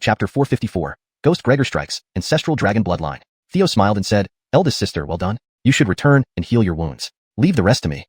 chapter 454, Ghost Gregor strikes, Ancestral Dragon Bloodline. Theo smiled and said, eldest sister, well done. You should return and heal your wounds. Leave the rest to me.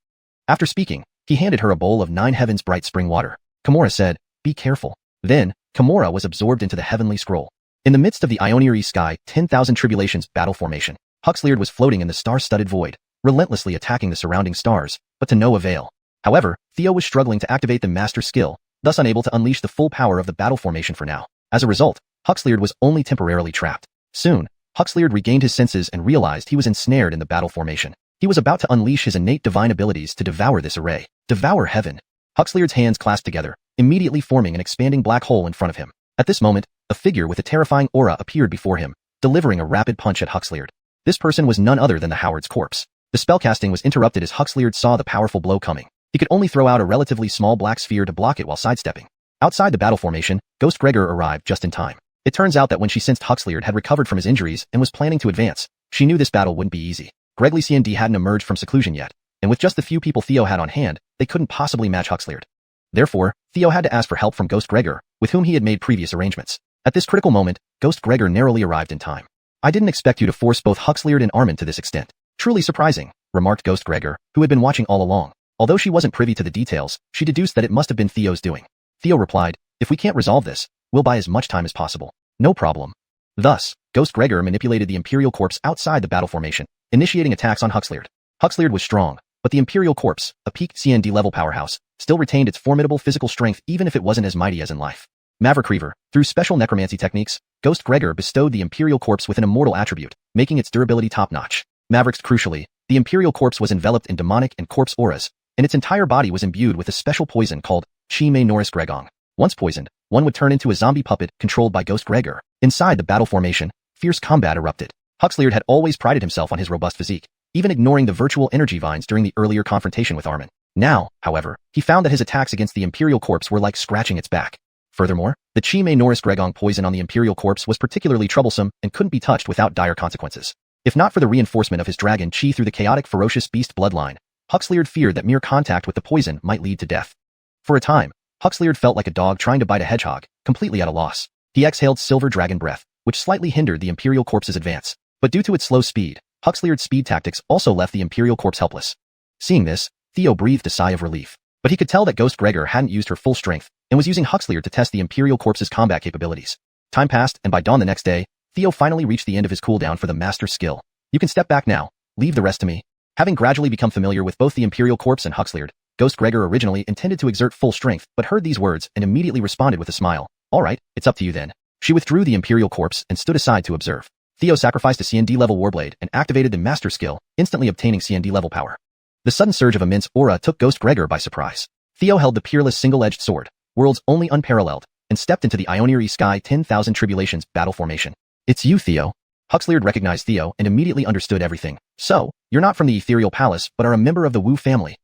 After speaking, he handed her a bowl of 9 heavens bright spring water. Kimura said, be careful. Then, Kimura was absorbed into the heavenly scroll. In the midst of the Ioniri sky 10,000 tribulations battle formation, Huxleard was floating in the star-studded void, relentlessly attacking the surrounding stars, but to no avail. However, Theo was struggling to activate the master skill, thus unable to unleash the full power of the battle formation for now. As a result, Huxleard was only temporarily trapped. Soon, Huxleard regained his senses and realized he was ensnared in the battle formation. He was about to unleash his innate divine abilities to devour this array. Devour heaven. Huxleard's hands clasped together, immediately forming an expanding black hole in front of him. At this moment, a figure with a terrifying aura appeared before him, delivering a rapid punch at Huxleard. This person was none other than the Howard's corpse. The spellcasting was interrupted as Huxleard saw the powerful blow coming. He could only throw out a relatively small black sphere to block it while sidestepping. Outside the battle formation, Ghost Gregor arrived just in time. It turns out that when she sensed Huxleard had recovered from his injuries and was planning to advance, she knew this battle wouldn't be easy. Gregley D hadn't emerged from seclusion yet, and with just the few people Theo had on hand, they couldn't possibly match Huxleard. Therefore, Theo had to ask for help from Ghost Gregor, with whom he had made previous arrangements. At this critical moment, Ghost Gregor narrowly arrived in time. I didn't expect you to force both Huxleard and Armin to this extent. Truly surprising, remarked Ghost Gregor, who had been watching all along. Although she wasn't privy to the details, she deduced that it must have been Theo's doing. Theo replied, if we can't resolve this, we'll buy as much time as possible. No problem. Thus, Ghost Gregor manipulated the Imperial Corpse outside the battle formation, initiating attacks on Huxleard. Huxleard was strong, but the Imperial Corpse, a peaked CND level powerhouse, still retained its formidable physical strength even if it wasn't as mighty as in life. Maverick Reaver, through special necromancy techniques, Ghost Gregor bestowed the Imperial Corpse with an immortal attribute, making its durability top-notch. Mavericks crucially, the Imperial Corpse was enveloped in demonic and corpse auras, and its entire body was imbued with a special poison called Chi Mei Norris Gregong. Once poisoned, one would turn into a zombie puppet controlled by Ghost Gregor. Inside the battle formation, fierce combat erupted. Huxleard had always prided himself on his robust physique, even ignoring the virtual energy vines during the earlier confrontation with Armin. Now, however, he found that his attacks against the Imperial corpse were like scratching its back. Furthermore, the Chi Mei Norris Gregong poison on the Imperial corpse was particularly troublesome and couldn't be touched without dire consequences. If not for the reinforcement of his dragon Chi through the chaotic ferocious beast bloodline, Huxleard feared that mere contact with the poison might lead to death. For a time, Huxleard felt like a dog trying to bite a hedgehog, completely at a loss. He exhaled silver dragon breath, which slightly hindered the Imperial corpse's advance. But due to its slow speed, Huxleard's speed tactics also left the Imperial corpse helpless. Seeing this, Theo breathed a sigh of relief. But he could tell that Ghost Gregor hadn't used her full strength and was using Huxleard to test the Imperial corpse's combat capabilities. Time passed, and by dawn the next day, Theo finally reached the end of his cooldown for the master skill. You can step back now. Leave the rest to me. Having gradually become familiar with both the Imperial corpse and Huxleard, Ghost Gregor originally intended to exert full strength but heard these words and immediately responded with a smile. All right, it's up to you then. She withdrew the Imperial corpse and stood aside to observe. Theo sacrificed a CND level Warblade and activated the master skill, instantly obtaining CND level power. The sudden surge of immense aura took Ghost Gregor by surprise. Theo held the peerless single-edged sword, world's only unparalleled, and stepped into the Ioneary Sky 10,000 Tribulations battle formation. It's you, Theo. Huxleard recognized Theo and immediately understood everything. So, you're not from the Ethereal Palace but are a member of the Wu family.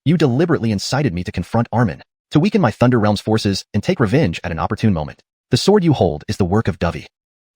You deliberately incited me to confront Armin, to weaken my Thunder Realm's forces and take revenge at an opportune moment. The sword you hold is the work of Dovey.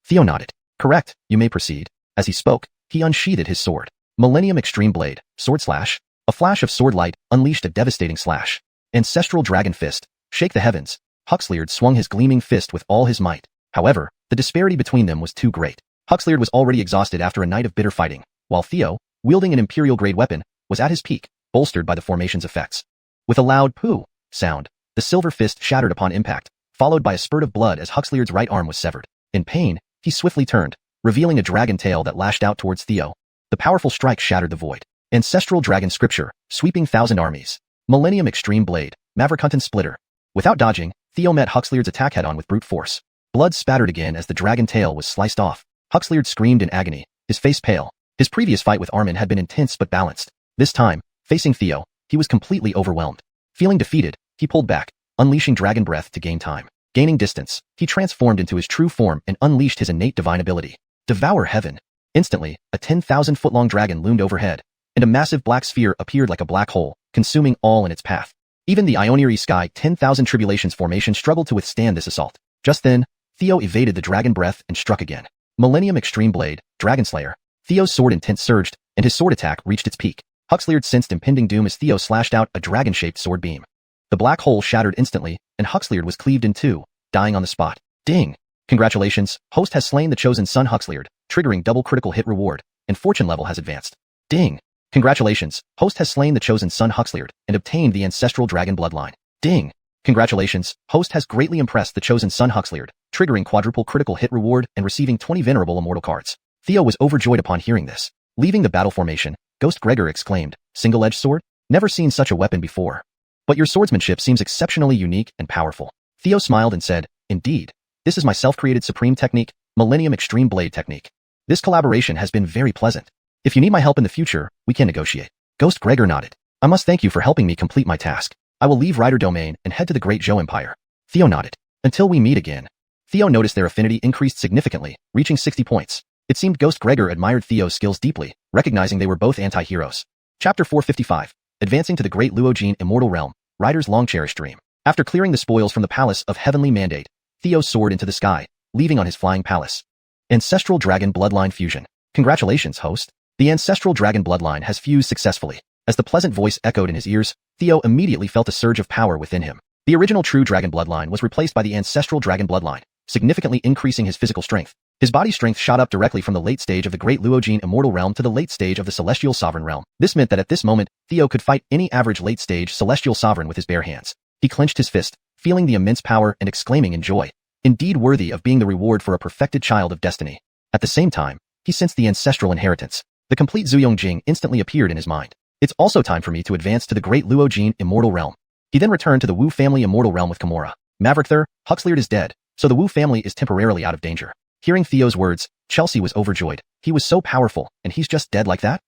Theo nodded. Correct, you may proceed. As he spoke, he unsheathed his sword. Millennium Extreme Blade, sword slash. A flash of sword light unleashed a devastating slash. Ancestral Dragon Fist, shake the heavens. Huxleard swung his gleaming fist with all his might. However, the disparity between them was too great. Huxleard was already exhausted after a night of bitter fighting, while Theo, wielding an Imperial-grade weapon, was at his peak, bolstered by the formation's effects. With a loud pooh sound, the silver fist shattered upon impact, followed by a spurt of blood as Huxleard's right arm was severed. In pain, he swiftly turned, revealing a dragon tail that lashed out towards Theo. The powerful strike shattered the void. Ancestral Dragon Scripture, sweeping thousand armies. Millennium Extreme Blade, Maverick Splitter. Without dodging, Theo met Huxleard's attack head-on with brute force. Blood spattered again as the dragon tail was sliced off. Huxleard screamed in agony, his face pale. His previous fight with Armin had been intense but balanced. This time, facing Theo, he was completely overwhelmed. Feeling defeated, he pulled back, unleashing dragon breath to gain time. Gaining distance, he transformed into his true form and unleashed his innate divine ability. Devour heaven. Instantly, a 10,000-foot-long dragon loomed overhead, and a massive black sphere appeared like a black hole, consuming all in its path. Even the Ioneary Sky 10,000 Tribulations formation struggled to withstand this assault. Just then, Theo evaded the dragon breath and struck again. Millennium Extreme Blade, Dragon Slayer. Theo's sword intent surged, and his sword attack reached its peak. Huxleard sensed impending doom as Theo slashed out a dragon-shaped sword beam. The black hole shattered instantly, and Huxleard was cleaved in two, dying on the spot. Ding! Congratulations, host has slain the chosen son Huxleard, triggering double critical hit reward, and fortune level has advanced. Ding! Congratulations, host has slain the chosen son Huxleard, and obtained the ancestral dragon bloodline. Ding! Congratulations, host has greatly impressed the chosen son Huxleard, triggering quadruple critical hit reward and receiving 20 venerable immortal cards. Theo was overjoyed upon hearing this. Leaving the battle formation, Ghost Gregor exclaimed, single-edged sword? Never seen such a weapon before. But your swordsmanship seems exceptionally unique and powerful. Theo smiled and said, indeed. This is my self-created supreme technique, Millennium Extreme Blade technique. This collaboration has been very pleasant. If you need my help in the future, we can negotiate. Ghost Gregor nodded. I must thank you for helping me complete my task. I will leave Rider Domain and head to the Great Zhou Empire. Theo nodded. Until we meet again. Theo noticed their affinity increased significantly, reaching 60 points. It seemed Ghost Gregor admired Theo's skills deeply, recognizing they were both anti-heroes. Chapter 455. Advancing to the Great Luogene Immortal Realm, Rider's long-cherished dream. After clearing the spoils from the Palace of Heavenly Mandate, Theo soared into the sky, leaving on his flying palace. Ancestral Dragon Bloodline Fusion. Congratulations, host. The Ancestral Dragon Bloodline has fused successfully. As the pleasant voice echoed in his ears, Theo immediately felt a surge of power within him. The original True Dragon Bloodline was replaced by the Ancestral Dragon Bloodline, significantly increasing his physical strength. His body strength shot up directly from the late stage of the Great Luogene Immortal Realm to the late stage of the Celestial Sovereign Realm. This meant that at this moment, Theo could fight any average late-stage Celestial Sovereign with his bare hands. He clenched his fist, feeling the immense power and exclaiming in joy. Indeed worthy of being the reward for a perfected child of destiny. At the same time, he sensed the ancestral inheritance. The complete Zuyong Jing instantly appeared in his mind. It's also time for me to advance to the Great Luogene Immortal Realm. He then returned to the Wu family Immortal Realm with Kimura. Maverick there, Huxleard is dead, so the Wu family is temporarily out of danger. Hearing Theo's words, Chelsea was overjoyed. He was so powerful, and he's just dead like that?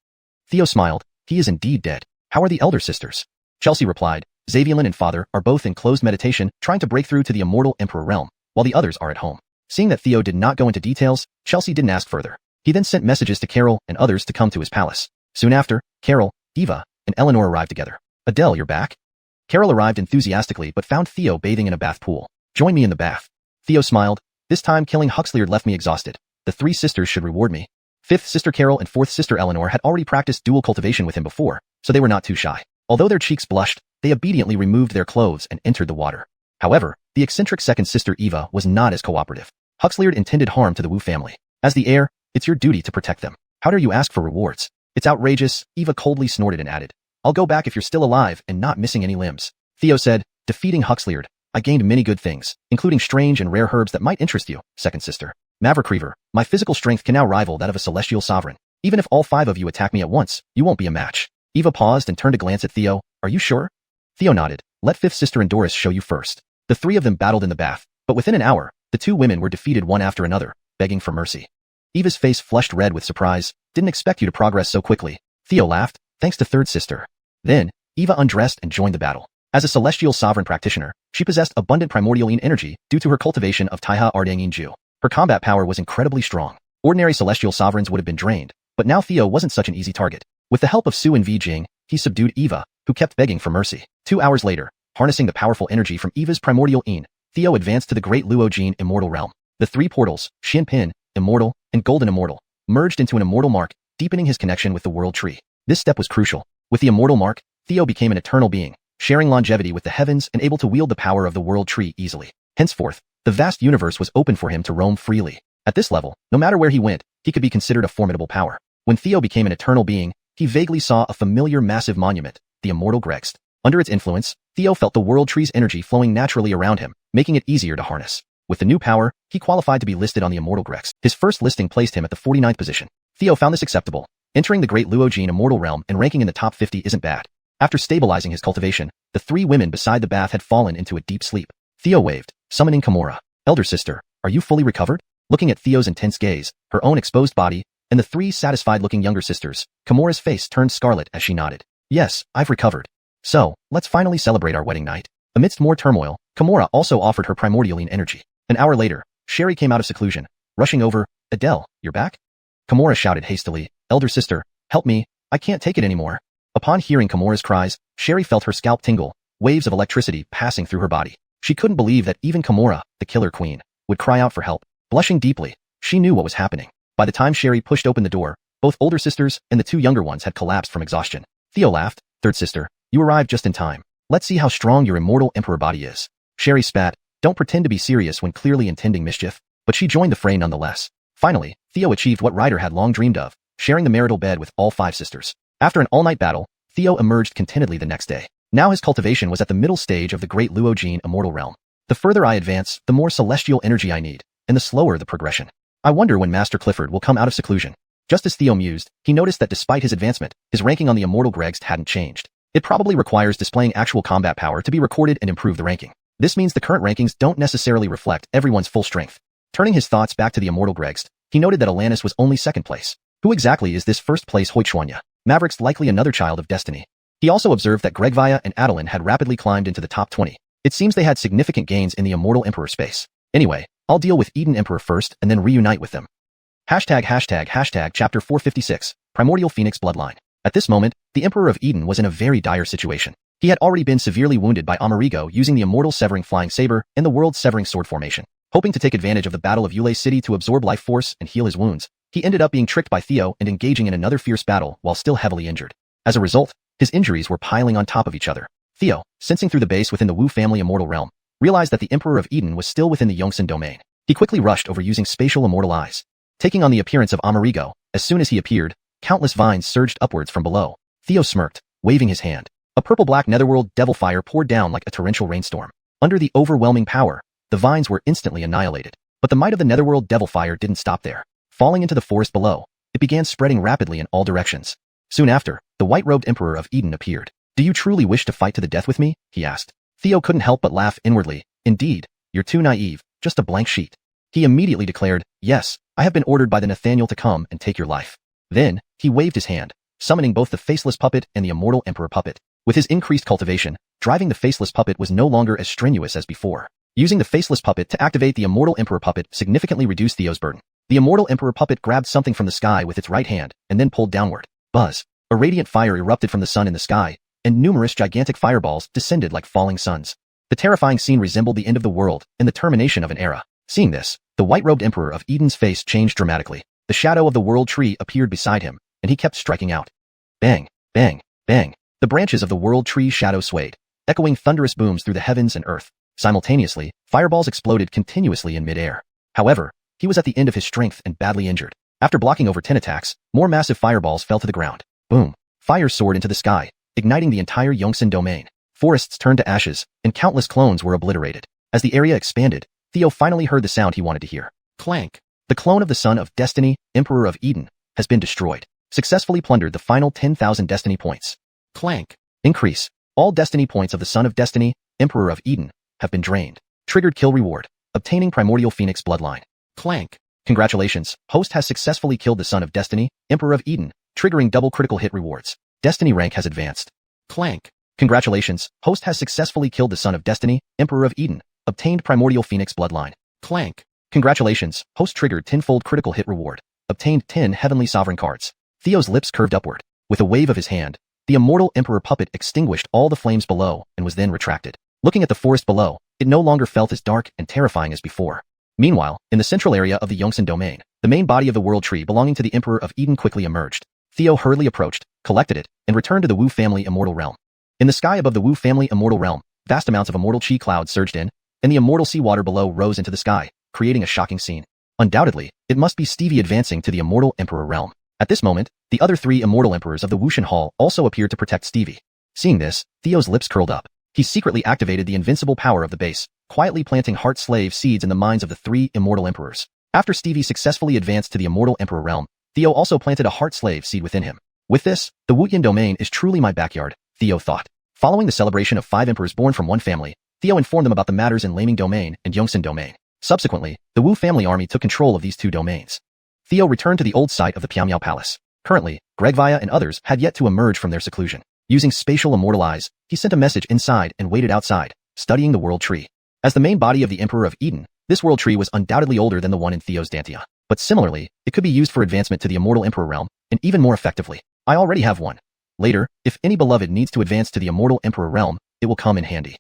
Theo smiled. He is indeed dead. How are the elder sisters? Chelsea replied, Xavielin and father are both in closed meditation, trying to break through to the Immortal Emperor realm, while the others are at home. Seeing that Theo did not go into details, Chelsea didn't ask further. He then sent messages to Carol and others to come to his palace. Soon after, Carol, Eva, and Eleanor arrived together. Adele, you're back? Carol arrived enthusiastically but found Theo bathing in a bath pool. Join me in the bath. Theo smiled. This time killing Huxley left me exhausted. The three sisters should reward me. Fifth sister Carol and fourth sister Eleanor had already practiced dual cultivation with him before, so they were not too shy. Although their cheeks blushed, they obediently removed their clothes and entered the water. However, the eccentric second sister Eva was not as cooperative. Huxley intended harm to the Wu family. As the heir, it's your duty to protect them. How dare you ask for rewards? It's outrageous, Eva coldly snorted and added. I'll go back if you're still alive and not missing any limbs. Theo said, defeating Huxley. I gained many good things, including strange and rare herbs that might interest you, second sister. Maverick Reaver, my physical strength can now rival that of a celestial sovereign. Even if all five of you attack me at once, you won't be a match. Eva paused and turned to glance at Theo. Are you sure? Theo nodded. Let fifth sister and Doris show you first. The three of them battled in the bath, but within an hour, the two women were defeated one after another, begging for mercy. Eva's face flushed red with surprise. Didn't expect you to progress so quickly. Theo laughed, thanks to third sister. Then, Eva undressed and joined the battle. As a celestial sovereign practitioner, she possessed abundant primordial yin energy due to her cultivation of Taiha Ardang Yin Ju. Her combat power was incredibly strong. Ordinary celestial sovereigns would have been drained, but now Theo wasn't such an easy target. With the help of Su and Vijing, he subdued Eva, who kept begging for mercy. 2 hours later, harnessing the powerful energy from Eva's primordial yin, Theo advanced to the great Luo-Jin immortal realm. The 3 portals, Shin Pin, Immortal, and Golden Immortal, merged into an immortal mark, deepening his connection with the world tree. This step was crucial. With the immortal mark, Theo became an eternal being, sharing longevity with the heavens and able to wield the power of the world tree easily. Henceforth, the vast universe was open for him to roam freely. At this level, no matter where he went, he could be considered a formidable power. When Theo became an eternal being, he vaguely saw a familiar massive monument, the immortal Gregst. Under its influence, Theo felt the world tree's energy flowing naturally around him, making it easier to harness. With the new power, he qualified to be listed on the immortal Gregst. His first listing placed him at the 49th position. Theo found this acceptable. Entering the great Luo-Jin immortal realm and ranking in the top 50 isn't bad. After stabilizing his cultivation, the 3 women beside the bath had fallen into a deep sleep. Theo waved, summoning Kimura. Elder sister, are you fully recovered? Looking at Theo's intense gaze, her own exposed body, and the 3 satisfied-looking younger sisters, Kimura's face turned scarlet as she nodded. Yes, I've recovered. So, let's finally celebrate our wedding night. Amidst more turmoil, Kimura also offered her primordial yin energy. An hour later, Sherry came out of seclusion, rushing over. Adele, you're back? Kimura shouted hastily, Elder sister, help me, I can't take it anymore. Upon hearing Kimura's cries, Sherry felt her scalp tingle, waves of electricity passing through her body. She couldn't believe that even Kimura, the killer queen, would cry out for help. Blushing deeply, she knew what was happening. By the time Sherry pushed open the door, both older sisters and the 2 younger ones had collapsed from exhaustion. Theo laughed, third sister, you arrived just in time. Let's see how strong your immortal emperor body is. Sherry spat, don't pretend to be serious when clearly intending mischief, but she joined the fray nonetheless. Finally, Theo achieved what Ryder had long dreamed of, sharing the marital bed with all 5 sisters. After an all-night battle, Theo emerged contentedly the next day. Now his cultivation was at the middle stage of the great Luo-Jin immortal realm. The further I advance, the more celestial energy I need, and the slower the progression. I wonder when Master Clifford will come out of seclusion. Just as Theo mused, he noticed that despite his advancement, his ranking on the immortal Gregst hadn't changed. It probably requires displaying actual combat power to be recorded and improve the ranking. This means the current rankings don't necessarily reflect everyone's full strength. Turning his thoughts back to the immortal Gregst, he noted that Alanis was only 2nd place. Who exactly is this first place Hoichuanya? Maverick's likely another child of destiny. He also observed that Gregvia and Adeline had rapidly climbed into the top 20. It seems they had significant gains in the immortal emperor space. Anyway, I'll deal with Eden Emperor first and then reunite with them. Hashtag chapter 456, Primordial Phoenix Bloodline. At this moment, the Emperor of Eden was in a very dire situation. He had already been severely wounded by Amerigo using the immortal severing flying saber and the world severing sword formation. Hoping to take advantage of the Battle of Yulei City to absorb life force and heal his wounds, he ended up being tricked by Theo and engaging in another fierce battle while still heavily injured. As a result, his injuries were piling on top of each other. Theo, sensing through the base within the Wu family immortal realm, realized that the Emperor of Eden was still within the Yongsan domain. He quickly rushed over using spatial immortal eyes. Taking on the appearance of Amerigo, as soon as he appeared, countless vines surged upwards from below. Theo smirked, waving his hand. A purple-black netherworld devil fire poured down like a torrential rainstorm. Under the overwhelming power, the vines were instantly annihilated. But the might of the netherworld devil fire didn't stop there. Falling into the forest below, it began spreading rapidly in all directions. Soon after, the white-robed Emperor of Eden appeared. Do you truly wish to fight to the death with me? He asked. Theo couldn't help but laugh inwardly. Indeed, you're too naive, just a blank sheet. He immediately declared, yes, I have been ordered by the Nathaniel to come and take your life. Then, he waved his hand, summoning both the faceless puppet and the immortal emperor puppet. With his increased cultivation, driving the faceless puppet was no longer as strenuous as before. Using the faceless puppet to activate the immortal emperor puppet significantly reduced Theo's burden. The immortal emperor puppet grabbed something from the sky with its right hand and then pulled downward. Buzz. A radiant fire erupted from the sun in the sky, and numerous gigantic fireballs descended like falling suns. The terrifying scene resembled the end of the world and the termination of an era. Seeing this, the white-robed Emperor of Eden's face changed dramatically. The shadow of the world tree appeared beside him, and he kept striking out. Bang, bang, bang. The branches of the world tree's shadow swayed, echoing thunderous booms through the heavens and earth. Simultaneously, fireballs exploded continuously in midair. However, he was at the end of his strength and badly injured. After blocking over 10 attacks, more massive fireballs fell to the ground. Boom. Fire soared into the sky, igniting the entire Yongsan domain. Forests turned to ashes, and countless clones were obliterated. As the area expanded, Theo finally heard the sound he wanted to hear. Clank. The clone of the Son of Destiny, Emperor of Eden, has been destroyed. Successfully plundered the final 10,000 destiny points. Clank. Increase. All destiny points of the Son of Destiny, Emperor of Eden, have been drained. Triggered kill reward. Obtaining Primordial Phoenix bloodline. Clank. Congratulations, host has successfully killed the Son of Destiny, Emperor of Eden, triggering double critical hit rewards. Destiny rank has advanced. Clank. Congratulations, host has successfully killed the Son of Destiny, Emperor of Eden, obtained Primordial Phoenix bloodline. Clank. Congratulations, host triggered tenfold critical hit reward, obtained 10 Heavenly Sovereign cards. Theo's lips curved upward. With a wave of his hand, the immortal Emperor puppet extinguished all the flames below and was then retracted. Looking at the forest below, it no longer felt as dark and terrifying as before. Meanwhile, in the central area of the Yongsan domain, the main body of the world tree belonging to the Emperor of Eden quickly emerged. Theo hurriedly approached, collected it, and returned to the Wu family immortal realm. In the sky above the Wu family immortal realm, vast amounts of immortal chi clouds surged in, and the immortal seawater below rose into the sky, creating a shocking scene. Undoubtedly, it must be Stevie advancing to the immortal Emperor realm. At this moment, the other 3 immortal emperors of the Wushan Hall also appeared to protect Stevie. Seeing this, Theo's lips curled up. He secretly activated the invincible power of the base, quietly planting heart slave seeds in the minds of the 3 immortal emperors. After Stevie successfully advanced to the immortal emperor realm, Theo also planted a heart slave seed within him. With this, the Wuyan domain is truly my backyard, Theo thought. Following the celebration of 5 emperors born from one family, Theo informed them about the matters in Laming domain and Yongsan domain. Subsequently, the Wu family army took control of these 2 domains. Theo returned to the old site of the Piamiao Palace. Currently, Gregvaya and others had yet to emerge from their seclusion. Using spatial immortal eyes, he sent a message inside and waited outside, studying the world tree. As the main body of the Emperor of Eden, this world tree was undoubtedly older than the one in Theo's Dantia. But similarly, it could be used for advancement to the immortal Emperor realm, and even more effectively. I already have one. Later, if any beloved needs to advance to the immortal Emperor realm, it will come in handy.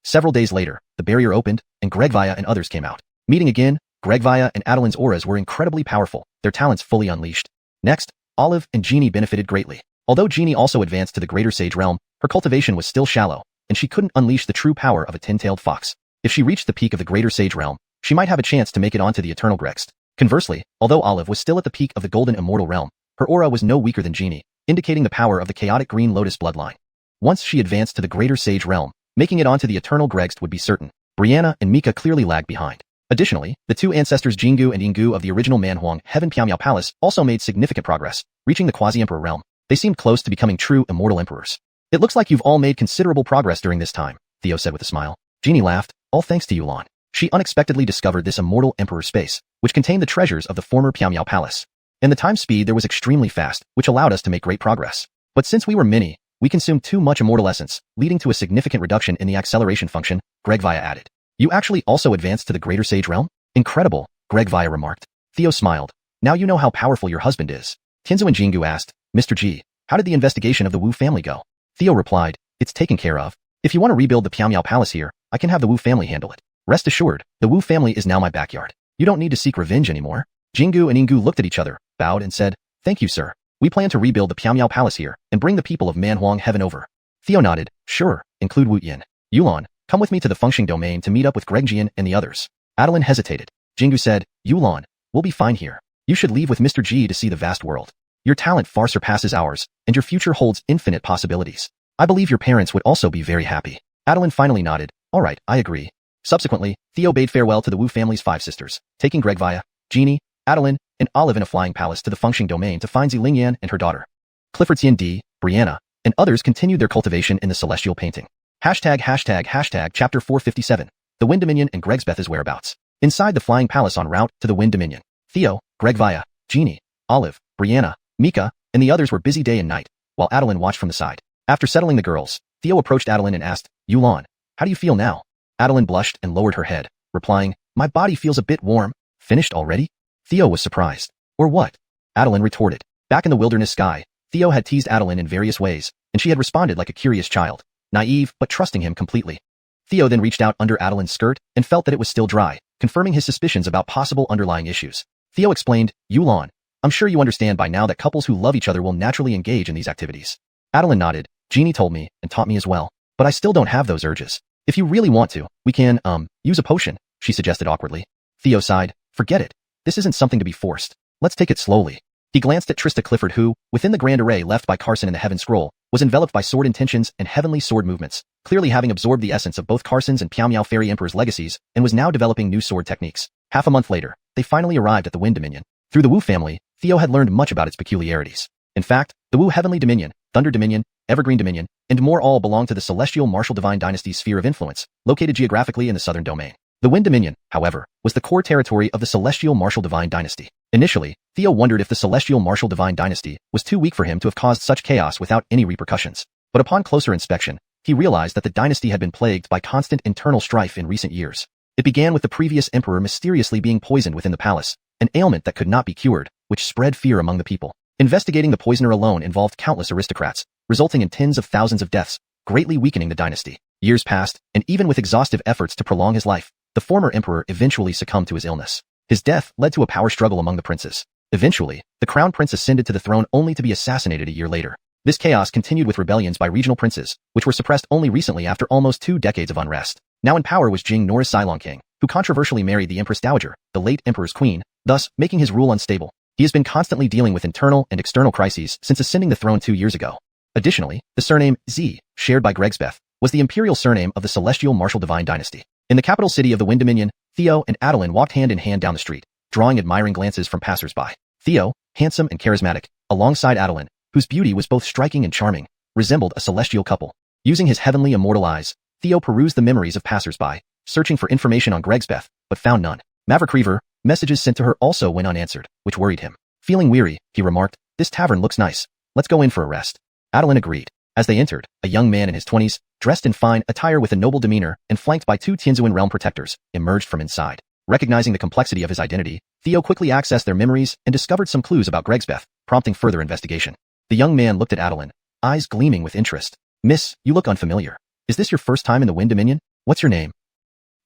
Several days later, the barrier opened, and Gregvaya and others came out. Meeting again, Gregvaya and Adeline's auras were incredibly powerful, their talents fully unleashed. Next, Olive and Jeannie benefited greatly. Although Jeannie also advanced to the Greater Sage realm, her cultivation was still shallow, and she couldn't unleash the true power of a 10-tailed fox. If she reached the peak of the Greater Sage realm, she might have a chance to make it onto the Eternal Grext. Conversely, although Olive was still at the peak of the Golden Immortal realm, her aura was no weaker than Jeannie, indicating the power of the chaotic Green Lotus bloodline. Once she advanced to the Greater Sage realm, making it onto the Eternal Grext would be certain. Brianna and Mika clearly lagged behind. Additionally, the 2 ancestors Jingu and Yinggu of the original Manhuang Heaven Piamiao Palace also made significant progress, reaching the Quasi-Emperor realm. They seemed close to becoming true immortal emperors. It looks like you've all made considerable progress during this time, Theo said with a smile. Jeannie laughed, all thanks to Yulan. She unexpectedly discovered this immortal emperor space, which contained the treasures of the former Piamiao Palace. And the time speed there was extremely fast, which allowed us to make great progress. But since we were many, we consumed too much immortal essence, leading to a significant reduction in the acceleration function, Gregvaya added. You actually also advanced to the Greater Sage realm? Incredible, Gregvaya remarked. Theo smiled. Now you know how powerful your husband is. Tianzu and Jingu asked, Mr. G, how did the investigation of the Wu family go? Theo replied, it's taken care of. If you want to rebuild the Piamiao Palace here, I can have the Wu family handle it. Rest assured, the Wu family is now my backyard. You don't need to seek revenge anymore. Jingu and Yinggu looked at each other, bowed and said, thank you, sir. We plan to rebuild the Piamiao Palace here and bring the people of Manhuang Heaven over. Theo nodded, sure, include Wu Yin. Yulan, come with me to the Fengxing domain to meet up with Gregjian and the others. Adeline hesitated. Jingu said, Yulan, we'll be fine here. You should leave with Mr. G to see the vast world. Your talent far surpasses ours, and your future holds infinite possibilities. I believe your parents would also be very happy. Adeline finally nodded, all right, I agree. Subsequently, Theo bade farewell to the Wu family's 5 sisters, taking Gregvaya, Jeannie, Adeline, and Olive in a flying palace to the Fengxing domain to find Zilingyan and her daughter. Clifford Tian D, Brianna, and others continued their cultivation in the celestial painting. Hashtag chapter 457, the Wind Dominion and Gregsbeth's whereabouts. Inside the flying palace en route to the Wind Dominion, Theo, Gregvaya, Jeannie, Olive, Brianna, Mika, and the others were busy day and night, while Adeline watched from the side. After settling the girls, Theo approached Adeline and asked, Yulan, how do you feel now? Adeline blushed and lowered her head, replying, my body feels a bit warm. Finished already? Theo was surprised. Or what? Adeline retorted. Back in the wilderness sky, Theo had teased Adeline in various ways, and she had responded like a curious child, naive but trusting him completely. Theo then reached out under Adeline's skirt and felt that it was still dry, confirming his suspicions about possible underlying issues. Theo explained, Yulan, I'm sure you understand by now that couples who love each other will naturally engage in these activities. Adeline nodded. Jeannie told me, and taught me as well. But I still don't have those urges. If you really want to, we can, use a potion, she suggested awkwardly. Theo sighed. Forget it. This isn't something to be forced. Let's take it slowly. He glanced at Trista Clifford who, within the grand array left by Carson in the Heaven Scroll, was enveloped by sword intentions and heavenly sword movements, clearly having absorbed the essence of both Carson's and Piao Miao Fairy Emperor's legacies, and was now developing new sword techniques. Half a month later, they finally arrived at the Wind Dominion. Through the Wu family, Theo had learned much about its peculiarities. In fact, the Wu Heavenly Dominion, Thunder Dominion, Evergreen Dominion, and more all belong to the Celestial Martial Divine Dynasty's sphere of influence, located geographically in the Southern Domain. The Wind Dominion, however, was the core territory of the Celestial Martial Divine Dynasty. Initially, Theo wondered if the Celestial Martial Divine Dynasty was too weak for him to have caused such chaos without any repercussions. But upon closer inspection, he realized that the dynasty had been plagued by constant internal strife in recent years. It began with the previous emperor mysteriously being poisoned within the palace, an ailment that could not be cured, which spread fear among the people. Investigating the poisoner alone involved countless aristocrats, resulting in tens of thousands of deaths, greatly weakening the dynasty. Years passed, and even with exhaustive efforts to prolong his life, the former emperor eventually succumbed to his illness. His death led to a power struggle among the princes. Eventually, the crown prince ascended to the throne only to be assassinated a year later. This chaos continued with rebellions by regional princes, which were suppressed only recently after almost 2 decades of unrest. Now in power was Jing Norris Cylon King, who controversially married the Empress Dowager, the late emperor's queen, thus making his rule unstable. He has been constantly dealing with internal and external crises since ascending the throne 2 years ago. Additionally, the surname Z, shared by Gregsbeth, was the imperial surname of the Celestial Martial Divine Dynasty. In the capital city of the Wind Dominion, Theo and Adeline walked hand in hand down the street, drawing admiring glances from passers-by. Theo, handsome and charismatic, alongside Adeline, whose beauty was both striking and charming, resembled a celestial couple. Using his heavenly immortal eyes, Theo perused the memories of passers-by, searching for information on Gregsbeth, but found none. Maverick Reaver, messages sent to her also went unanswered, which worried him. Feeling weary, he remarked, this tavern looks nice. Let's go in for a rest. Adeline agreed. As they entered, a young man in his 20s, dressed in fine attire with a noble demeanor and flanked by 2 Tianzuan realm protectors, emerged from inside. Recognizing the complexity of his identity, Theo quickly accessed their memories and discovered some clues about Gregsbeth, prompting further investigation. The young man looked at Adeline, eyes gleaming with interest. Miss, you look unfamiliar. Is this your first time in the Wind Dominion? What's your name?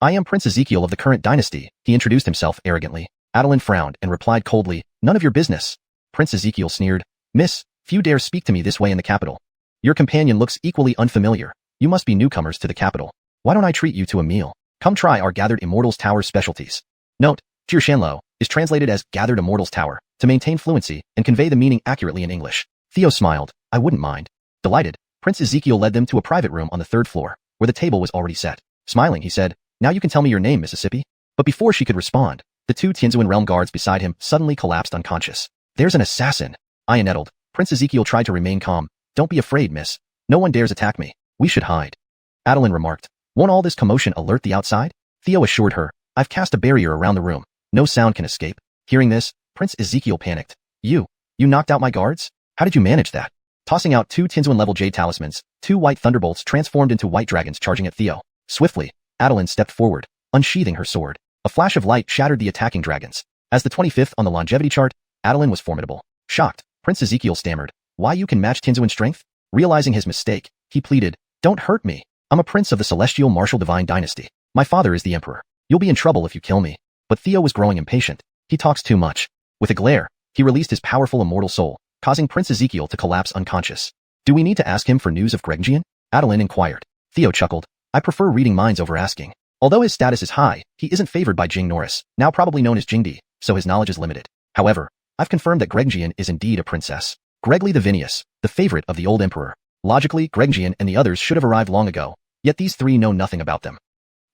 I am Prince Ezekiel of the current dynasty, he introduced himself arrogantly. Adeline frowned and replied coldly, none of your business. Prince Ezekiel sneered, Miss, few dare speak to me this way in the capital. Your companion looks equally unfamiliar. You must be newcomers to the capital. Why don't I treat you to a meal? Come try our Gathered Immortals Tower's specialties. Note, Jir Shanlo is translated as Gathered Immortals Tower to maintain fluency and convey the meaning accurately in English. Theo smiled. I wouldn't mind. Delighted, Prince Ezekiel led them to a private room on the 3rd floor, where the table was already set. Smiling, he said, now you can tell me your name, Mississippi. But before she could respond, the 2 Tianzuan realm guards beside him suddenly collapsed unconscious. There's an assassin. I nettled. Prince Ezekiel tried to remain calm. Don't be afraid, miss. No one dares attack me. We should hide. Adeline remarked. Won't all this commotion alert the outside? Theo assured her. I've cast a barrier around the room. No sound can escape. Hearing this, Prince Ezekiel panicked. You knocked out my guards? How did you manage that? Tossing out 2 Tianzuan-level jade talismans, 2 white thunderbolts transformed into white dragons charging at Theo. Swiftly, Adeline stepped forward, unsheathing her sword. A flash of light shattered the attacking dragons. As the 25th on the longevity chart, Adeline was formidable. Shocked, Prince Ezekiel stammered. Why you can match Tianzuan strength? Realizing his mistake, he pleaded, don't hurt me. I'm a prince of the Celestial Martial Divine Dynasty. My father is the emperor. You'll be in trouble if you kill me. But Theo was growing impatient. He talks too much. With a glare, he released his powerful immortal soul, causing Prince Ezekiel to collapse unconscious. Do we need to ask him for news of Gregjian? Adeline inquired. Theo chuckled. I prefer reading minds over asking. Although his status is high, he isn't favored by Jing Norris, now probably known as Jingdi, so his knowledge is limited. However, I've confirmed that Gregjian is indeed a princess. Gregli the Vinius, the favorite of the old emperor. Logically, Gregjian and the others should have arrived long ago, yet these 3 know nothing about them.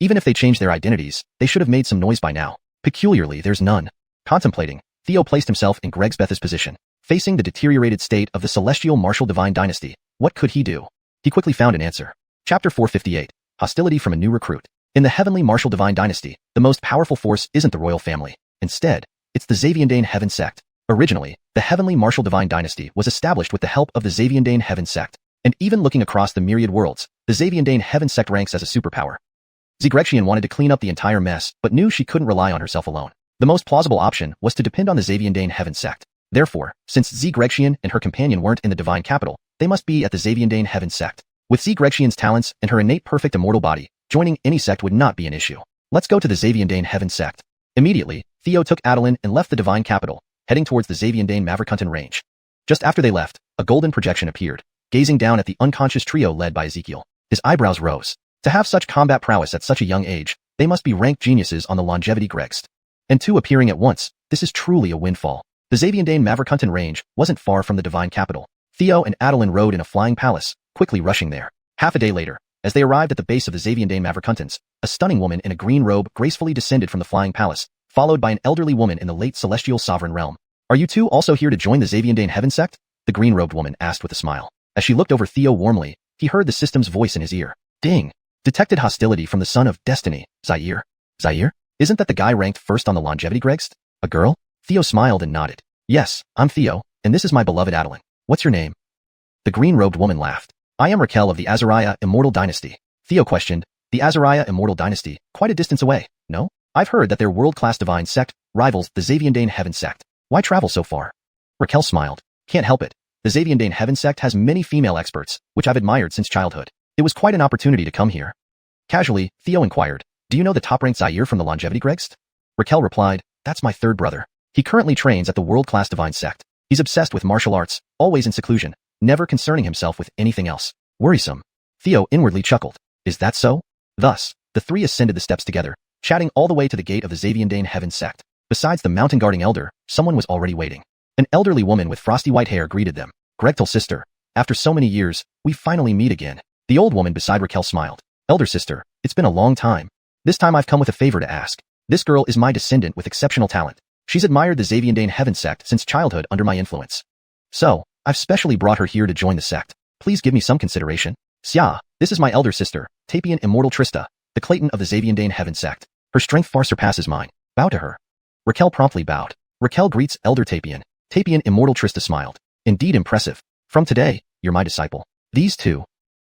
Even if they changed their identities, they should have made some noise by now. Peculiarly, there's none. Contemplating, Theo placed himself in Gregsbeth's position. Facing the deteriorated state of the Celestial Martial Divine Dynasty, what could he do? He quickly found an answer. Chapter 458, Hostility from a New Recruit. In the Heavenly Martial Divine Dynasty, the most powerful force isn't the royal family. Instead, it's the Xaviandane Heaven Sect. Originally, the Heavenly Martial Divine Dynasty was established with the help of the Xaviandane Heaven Sect. And even looking across the myriad worlds, the Xaviandane Heaven Sect ranks as a superpower. Zigrexian wanted to clean up the entire mess, but knew she couldn't rely on herself alone. The most plausible option was to depend on the Xaviandane Heaven Sect. Therefore, since Zigrexian and her companion weren't in the divine capital, they must be at the Xaviandane Heaven sect. With Grexian's talents and her innate perfect immortal body, joining any sect would not be an issue. Let's go to the Xaviandane Heaven sect. Immediately, Theo took Adeline and left the divine capital, heading towards the Xaviandane Maverikuntan range. Just after they left, a golden projection appeared, gazing down at the unconscious trio led by Ezekiel. His eyebrows rose. To have such combat prowess at such a young age, they must be ranked geniuses on the longevity Gregst. And two appearing at once, this is truly a windfall. The Xaviandane Maverikuntan range wasn't far from the divine capital. Theo and Adeline rode in a flying palace, quickly rushing there. Half a day later, as they arrived at the base of the Xaviandane Maverikuntans, a stunning woman in a green robe gracefully descended from the flying palace, followed by an elderly woman in the late celestial sovereign realm. Are you two also here to join the Xaviandane Heaven sect? The green-robed woman asked with a smile. As she looked over Theo warmly, he heard the system's voice in his ear. Ding! Detected hostility from the son of destiny, Zaire. Zaire? Isn't that the guy ranked first on the longevity Gregst? A girl? Theo smiled and nodded. Yes, I'm Theo, and this is my beloved Adeline. What's your name? The green-robed woman laughed. I am Raquel of the Azariah Immortal Dynasty. Theo questioned. The Azariah Immortal Dynasty, quite a distance away, no? I've heard that their world-class divine sect rivals the Xaviandane Heaven sect. Why travel so far? Raquel smiled. Can't help it. The Xaviandane Heaven sect has many female experts, which I've admired since childhood. It was quite an opportunity to come here. Casually, Theo inquired, do you know the top-ranked Zaire from the longevity Gregst? Raquel replied, that's my third brother. He currently trains at the world-class divine sect. He's obsessed with martial arts, always in seclusion, never concerning himself with anything else. Worrisome. Theo inwardly chuckled. Is that so? Thus, the three ascended the steps together, chatting all the way to the gate of the Xaviandane Heaven sect. Besides the mountain-guarding elder, someone was already waiting. An elderly woman with frosty white hair greeted them. Gregtal sister, after so many years, we finally meet again. The old woman beside Raquel smiled. Elder sister, it's been a long time. This time I've come with a favor to ask. This girl is my descendant with exceptional talent. She's admired the Xaviandane Heaven sect since childhood under my influence. So, I've specially brought her here to join the sect. Please give me some consideration. Xia, this is my elder sister, Tapian Immortal Trista, the Clayton of the Xaviandane Heaven sect. Her strength far surpasses mine. Bow to her. Raquel promptly bowed. Raquel greets Elder Tapian. Tapian Immortal Trista smiled. Indeed impressive. From today, you're my disciple. These two.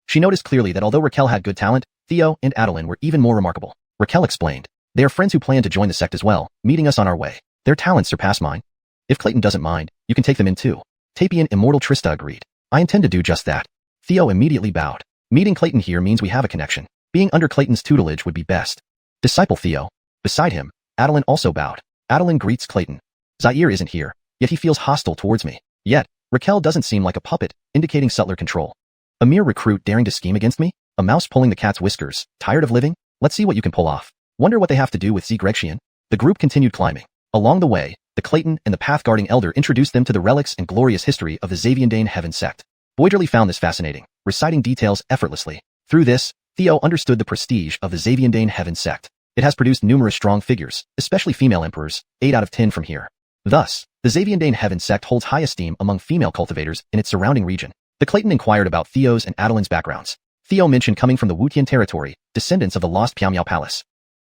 She noticed clearly that although Raquel had good talent, Theo and Adeline were even more remarkable. Raquel explained. They are friends who plan to join the sect as well, meeting us on our way. Their talents surpass mine. If Clayton doesn't mind, you can take them in too. Tapian Immortal Trista agreed. I intend to do just that. Theo immediately bowed. Meeting Clayton here means we have a connection. Being under Clayton's tutelage would be best. Disciple Theo. Beside him, Adeline also bowed. Adeline greets Clayton. Zaire isn't here, yet he feels hostile towards me. Yet, Raquel doesn't seem like a puppet, indicating subtler control. A mere recruit daring to scheme against me? A mouse pulling the cat's whiskers, tired of living? Let's see what you can pull off. Wonder what they have to do with Grexian? The group continued climbing. Along the way, the Clayton and the path-guarding elder introduced them to the relics and glorious history of the Xaviandane Heaven sect. Boyderly found this fascinating, reciting details effortlessly. Through this, Theo understood the prestige of the Xaviandane Heaven sect. It has produced numerous strong figures, especially female emperors, 8 out of 10 from here. Thus, the Xaviandane Heaven sect holds high esteem among female cultivators in its surrounding region. The Clayton inquired about Theo's and Adeline's backgrounds. Theo mentioned coming from the Wutian territory, descendants of the lost Piamiao Palace.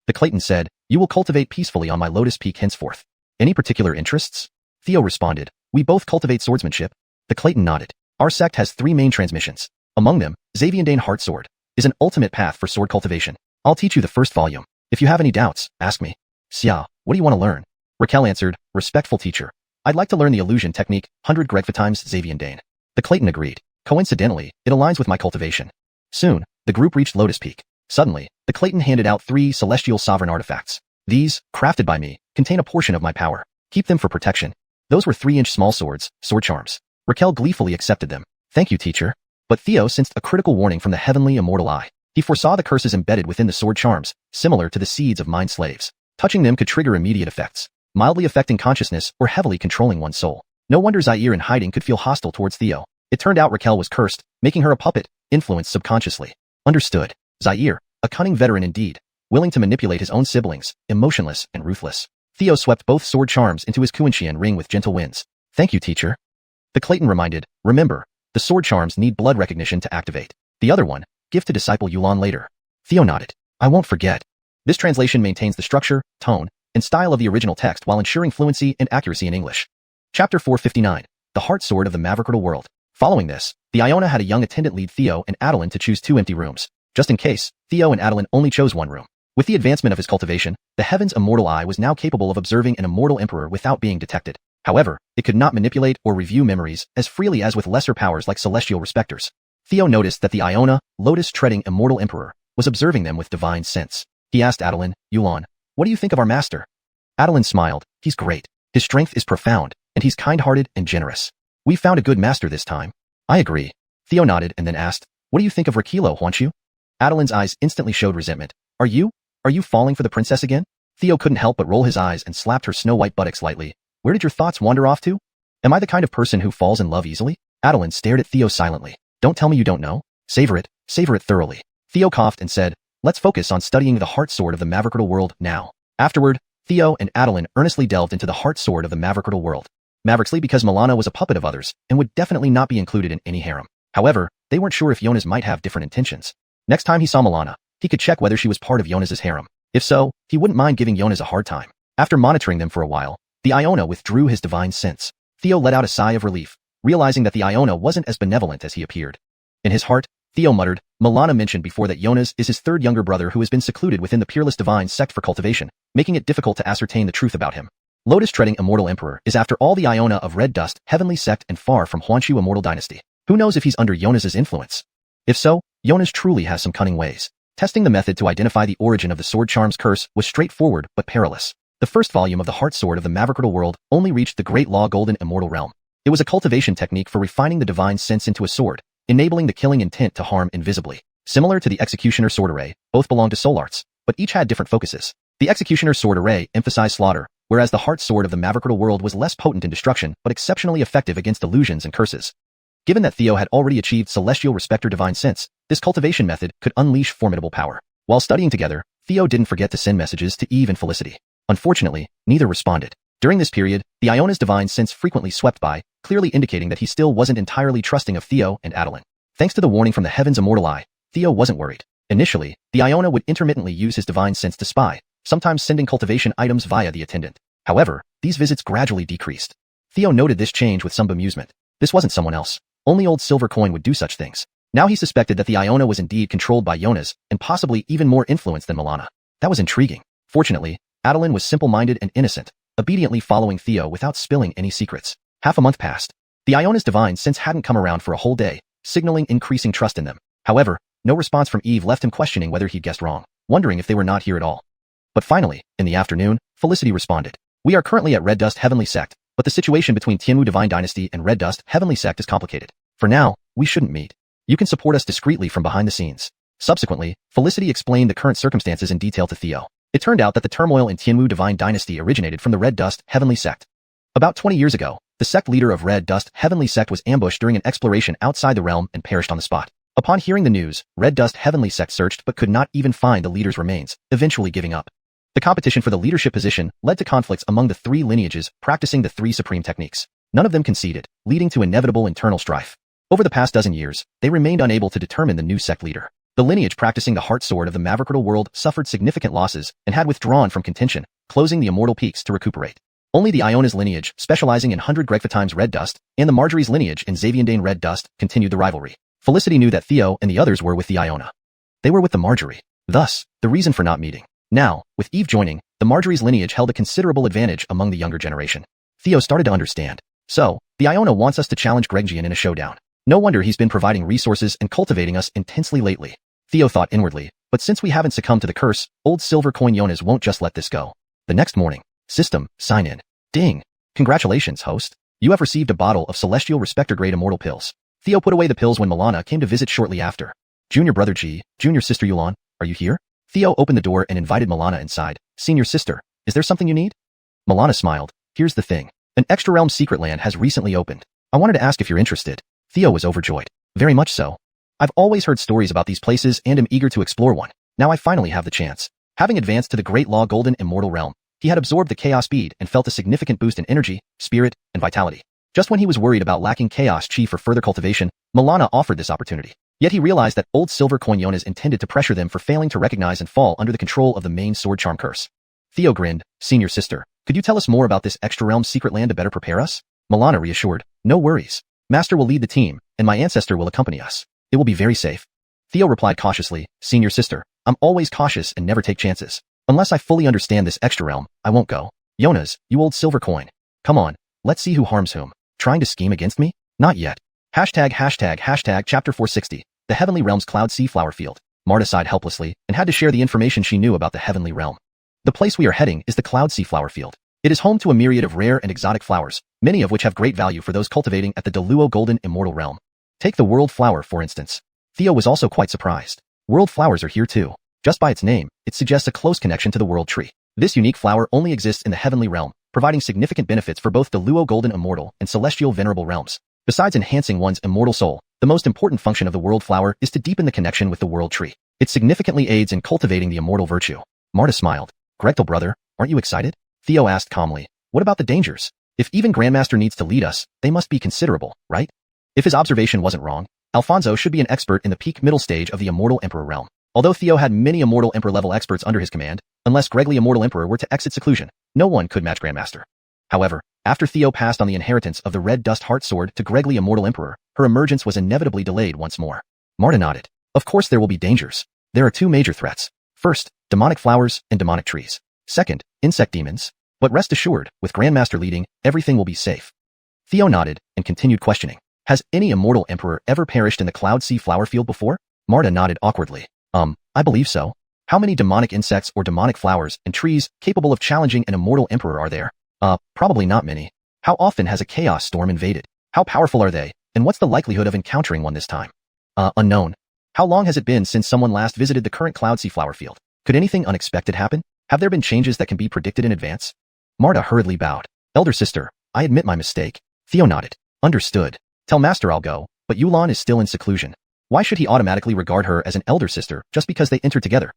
The Clayton said, you will cultivate peacefully on my Lotus Peak henceforth. Any particular interests? Theo responded, we both cultivate swordsmanship. The Clayton nodded. Our sect has 3 main transmissions. Among them, Xaviandane Heart Sword is an ultimate path for sword cultivation. I'll teach you the first volume. If you have any doubts, ask me. Xia, what do you want to learn? Raquel answered, respectful teacher. I'd like to learn the illusion technique, 100 Gregfa times Xaviandane. The Clayton agreed. Coincidentally, it aligns with my cultivation. Soon, the group reached Lotus Peak. Suddenly, the Clayton handed out 3 celestial sovereign artifacts. These, crafted by me, contain a portion of my power. Keep them for protection. Those were 3-inch small swords, sword charms. Raquel gleefully accepted them. Thank you, teacher. But Theo sensed a critical warning from the heavenly immortal eye. He foresaw the curses embedded within the sword charms, similar to the seeds of mind slaves. Touching them could trigger immediate effects, mildly affecting consciousness or heavily controlling one's soul. No wonder Zaire in hiding could feel hostile towards Theo. It turned out Raquel was cursed, making her a puppet, influenced subconsciously. Understood. Zaire, a cunning veteran indeed, willing to manipulate his own siblings, emotionless and ruthless. Theo swept both sword charms into his Kunshian ring with gentle winds. Thank you, teacher. The Clayton reminded, remember, the sword charms need blood recognition to activate. The other one, give to disciple Yulan later. Theo nodded. I won't forget. This translation maintains the structure, tone, and style of the original text while ensuring fluency and accuracy in English. Chapter 459. The Heart Sword of the Maverickal World. Following this, the Iona had a young attendant lead Theo and Adeline to choose 2 empty rooms. Just in case, Theo and Adeline only chose 1 room. With the advancement of his cultivation, the Heaven's immortal eye was now capable of observing an immortal emperor without being detected. However, it could not manipulate or review memories as freely as with lesser powers like celestial respecters. Theo noticed that the Iona, lotus-treading immortal emperor, was observing them with divine sense. He asked Adeline, Yulan, what do you think of our master? Adeline smiled. He's great. His strength is profound, and he's kind-hearted and generous. We found a good master this time. I agree. Theo nodded and then asked, what do you think of Rakilo, Huanshu? Adeline's eyes instantly showed resentment. Are you falling for the princess again? Theo couldn't help but roll his eyes and slapped her snow-white buttocks lightly. Where did your thoughts wander off to? Am I the kind of person who falls in love easily? Adeline stared at Theo silently. Don't tell me you don't know. Savor it thoroughly. Theo coughed and said, let's focus on studying the heart sword of the Mangekyō world now. Afterward, Theo and Adeline earnestly delved into the heart sword of the Mangekyō world. Mavericksly because Milana was a puppet of others and would definitely not be included in any harem. However, they weren't sure if Jonas might have different intentions. Next time he saw Milana, he could check whether she was part of Jonas's harem. If so, he wouldn't mind giving Jonas a hard time. After monitoring them for a while, the Iona withdrew his divine sense. Theo let out a sigh of relief, realizing that the Iona wasn't as benevolent as he appeared. In his heart, Theo muttered, Milana mentioned before that Jonas is his third younger brother who has been secluded within the peerless divine sect for cultivation, making it difficult to ascertain the truth about him. Lotus-treading immortal emperor is after all the Iona of red dust, heavenly sect and far from Huanshu immortal dynasty. Who knows if he's under Jonas's influence? If so, Jonas truly has some cunning ways. Testing the method to identify the origin of the sword charm's curse was straightforward but perilous. The first volume of the heart sword of the Mangekyō world only reached the Great Law Golden Immortal Realm. It was a cultivation technique for refining the divine sense into a sword, enabling the killing intent to harm invisibly. Similar to the Executioner Sword Array, both belonged to soul arts, but each had different focuses. The Executioner Sword Array emphasized slaughter, whereas the heart sword of the Mangekyō world was less potent in destruction but exceptionally effective against illusions and curses. Given that Theo had already achieved Celestial Respecter Divine Sense, this cultivation method could unleash formidable power. While studying together, Theo didn't forget to send messages to Eve and Felicity. Unfortunately, neither responded. During this period, the Iona's divine sense frequently swept by, clearly indicating that he still wasn't entirely trusting of Theo and Adeline. Thanks to the warning from the Heaven's Immortal Eye, Theo wasn't worried. Initially, the Iona would intermittently use his divine sense to spy, sometimes sending cultivation items via the attendant. However, these visits gradually decreased. Theo noted this change with some bemusement. This wasn't someone else. Only old Silver Coin would do such things. Now he suspected that the Iona was indeed controlled by Jonas, and possibly even more influenced than Milana. That was intriguing. Fortunately, Adeline was simple-minded and innocent, obediently following Theo without spilling any secrets. Half a month passed. The Iona's divine sense hadn't come around for a whole day, signaling increasing trust in them. However, no response from Eve left him questioning whether he'd guessed wrong, wondering if they were not here at all. But finally, in the afternoon, Felicity responded. We are currently at Red Dust Heavenly Sect, but the situation between Tianwu Divine Dynasty and Red Dust Heavenly Sect is complicated. For now, we shouldn't meet. You can support us discreetly from behind the scenes. Subsequently, Felicity explained the current circumstances in detail to Theo. It turned out that the turmoil in Tianwu Divine Dynasty originated from the Red Dust Heavenly Sect. About 20 years ago, the sect leader of Red Dust Heavenly Sect was ambushed during an exploration outside the realm and perished on the spot. Upon hearing the news, Red Dust Heavenly Sect searched but could not even find the leader's remains, eventually giving up. The competition for the leadership position led to conflicts among the three lineages practicing the three supreme techniques. None of them conceded, leading to inevitable internal strife. Over the past dozen years, they remained unable to determine the new sect leader. The lineage practicing the heart sword of the Mangekyō world suffered significant losses and had withdrawn from contention, closing the immortal peaks to recuperate. Only the Iona's lineage, specializing in 100 Gregfatimes red dust, and the Marjorie's lineage in Xaviandane red dust, continued the rivalry. Felicity knew that Theo and the others were with the Iona. They were with the Marjorie. Thus, the reason for not meeting. Now, with Eve joining, the Marjorie's lineage held a considerable advantage among the younger generation. Theo started to understand. So, the Iona wants us to challenge Gregjian in a showdown. No wonder he's been providing resources and cultivating us intensely lately. Theo thought inwardly, but since we haven't succumbed to the curse, old Silver Coin Jonas won't just let this go. The next morning, system, sign in. Ding. Congratulations, host. You have received a bottle of Celestial Respecter Grade Immortal Pills. Theo put away the pills when Milana came to visit shortly after. Junior brother G, junior sister Yulan, are you here? Theo opened the door and invited Milana inside. Senior sister, is there something you need? Milana smiled. Here's the thing. An extra realm secret land has recently opened. I wanted to ask if you're interested. Theo was overjoyed. Very much so. I've always heard stories about these places and am eager to explore one. Now I finally have the chance. Having advanced to the Great Law Golden Immortal Realm, he had absorbed the chaos bead and felt a significant boost in energy, spirit, and vitality. Just when he was worried about lacking chaos chi for further cultivation, Milana offered this opportunity. Yet he realized that old Silver Coin Jonas intended to pressure them for failing to recognize and fall under the control of the main sword charm curse. Theo grinned. Senior sister, could you tell us more about this extra realm secret land to better prepare us? Milana reassured. No worries. Master will lead the team, and my ancestor will accompany us. It will be very safe. Theo replied cautiously. Senior sister, I'm always cautious and never take chances. Unless I fully understand this extra realm, I won't go. Jonas, you old silver coin. Come on, Let's see who harms whom. Trying to scheme against me? Not yet. Hashtag chapter 460. The Heavenly Realm's Cloud Sea Flower Field. Marta sighed helplessly and had to share the information she knew about the Heavenly Realm. The place we are heading is the Cloud Sea Flower Field. It is home to a myriad of rare and exotic flowers, many of which have great value for those cultivating at the Deluo Golden Immortal Realm. Take the World Flower, for instance. Theo was also quite surprised. World flowers are here too. Just by its name, it suggests a close connection to the World Tree. This unique flower only exists in the Heavenly Realm, providing significant benefits for both Deluo Golden Immortal and Celestial Venerable realms. Besides enhancing one's immortal soul, the most important function of the World Flower is to deepen the connection with the World Tree. It significantly aids in cultivating the immortal virtue. Marta smiled. Grechtel brother, aren't you excited? Theo asked calmly. What about the dangers? If even Grandmaster needs to lead us, they must be considerable, right? If his observation wasn't wrong, Alfonso should be an expert in the peak middle stage of the Immortal Emperor realm. Although Theo had many Immortal Emperor level experts under his command, unless Gregly Immortal Emperor were to exit seclusion, no one could match Grandmaster. However, after Theo passed on the inheritance of the Red Dust Heart Sword to Gregly Immortal Emperor, her emergence was inevitably delayed once more. Marta nodded. Of course there will be dangers. There are two major threats. First, demonic flowers and demonic trees. Second, insect demons. But rest assured, with Grandmaster leading, everything will be safe. Theo nodded and continued questioning. Has any Immortal Emperor ever perished in the Cloud Sea Flower Field before? Marta nodded awkwardly. I believe so. How many demonic insects or demonic flowers and trees capable of challenging an Immortal Emperor are there? Probably not many. How often has a chaos storm invaded? How powerful are they? And what's the likelihood of encountering one this time? Unknown. How long has it been since someone last visited the current Cloud Sea Flower Field? Could anything unexpected happen? Have there been changes that can be predicted in advance? Marta hurriedly bowed. Elder sister, I admit my mistake. Theo nodded. Understood. Tell Master I'll go, but Yulan is still in seclusion. Why should he automatically regard her as an elder sister just because they entered together?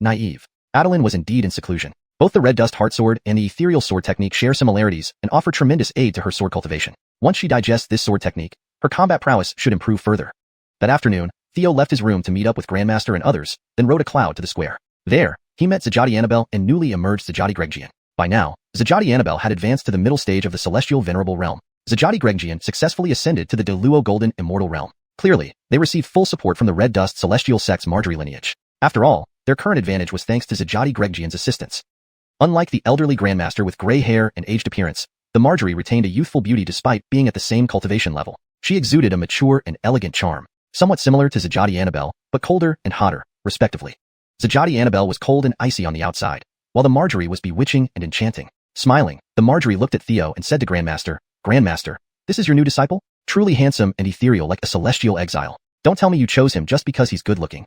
Naive. Adeline was indeed in seclusion. Both the Red Dust Heart Sword and the Ethereal Sword technique share similarities and offer tremendous aid to her sword cultivation. Once she digests this sword technique, her combat prowess should improve further. That afternoon, Theo left his room to meet up with Grandmaster and others, then rode a cloud to the square. There, he met Zajati Annabelle and newly emerged Zajati Greggian. By now, Zajati Annabelle had advanced to the middle stage of the Celestial Venerable Realm. Zajati Greggian successfully ascended to the Deluo Golden Immortal Realm. Clearly, they received full support from the Red Dust Celestial Sect's Marjorie lineage. After all, their current advantage was thanks to Zajati Greggian's assistance. Unlike the elderly Grandmaster with gray hair and aged appearance, the Marjorie retained a youthful beauty despite being at the same cultivation level. She exuded a mature and elegant charm, somewhat similar to Zajati Annabelle, but colder and hotter, respectively. Zajati Annabelle was cold and icy on the outside, while the Marjorie was bewitching and enchanting. Smiling, the Marjorie looked at Theo and said to Grandmaster, Grandmaster, this is your new disciple? Truly handsome and ethereal like a celestial exile. Don't tell me you chose him just because he's good-looking.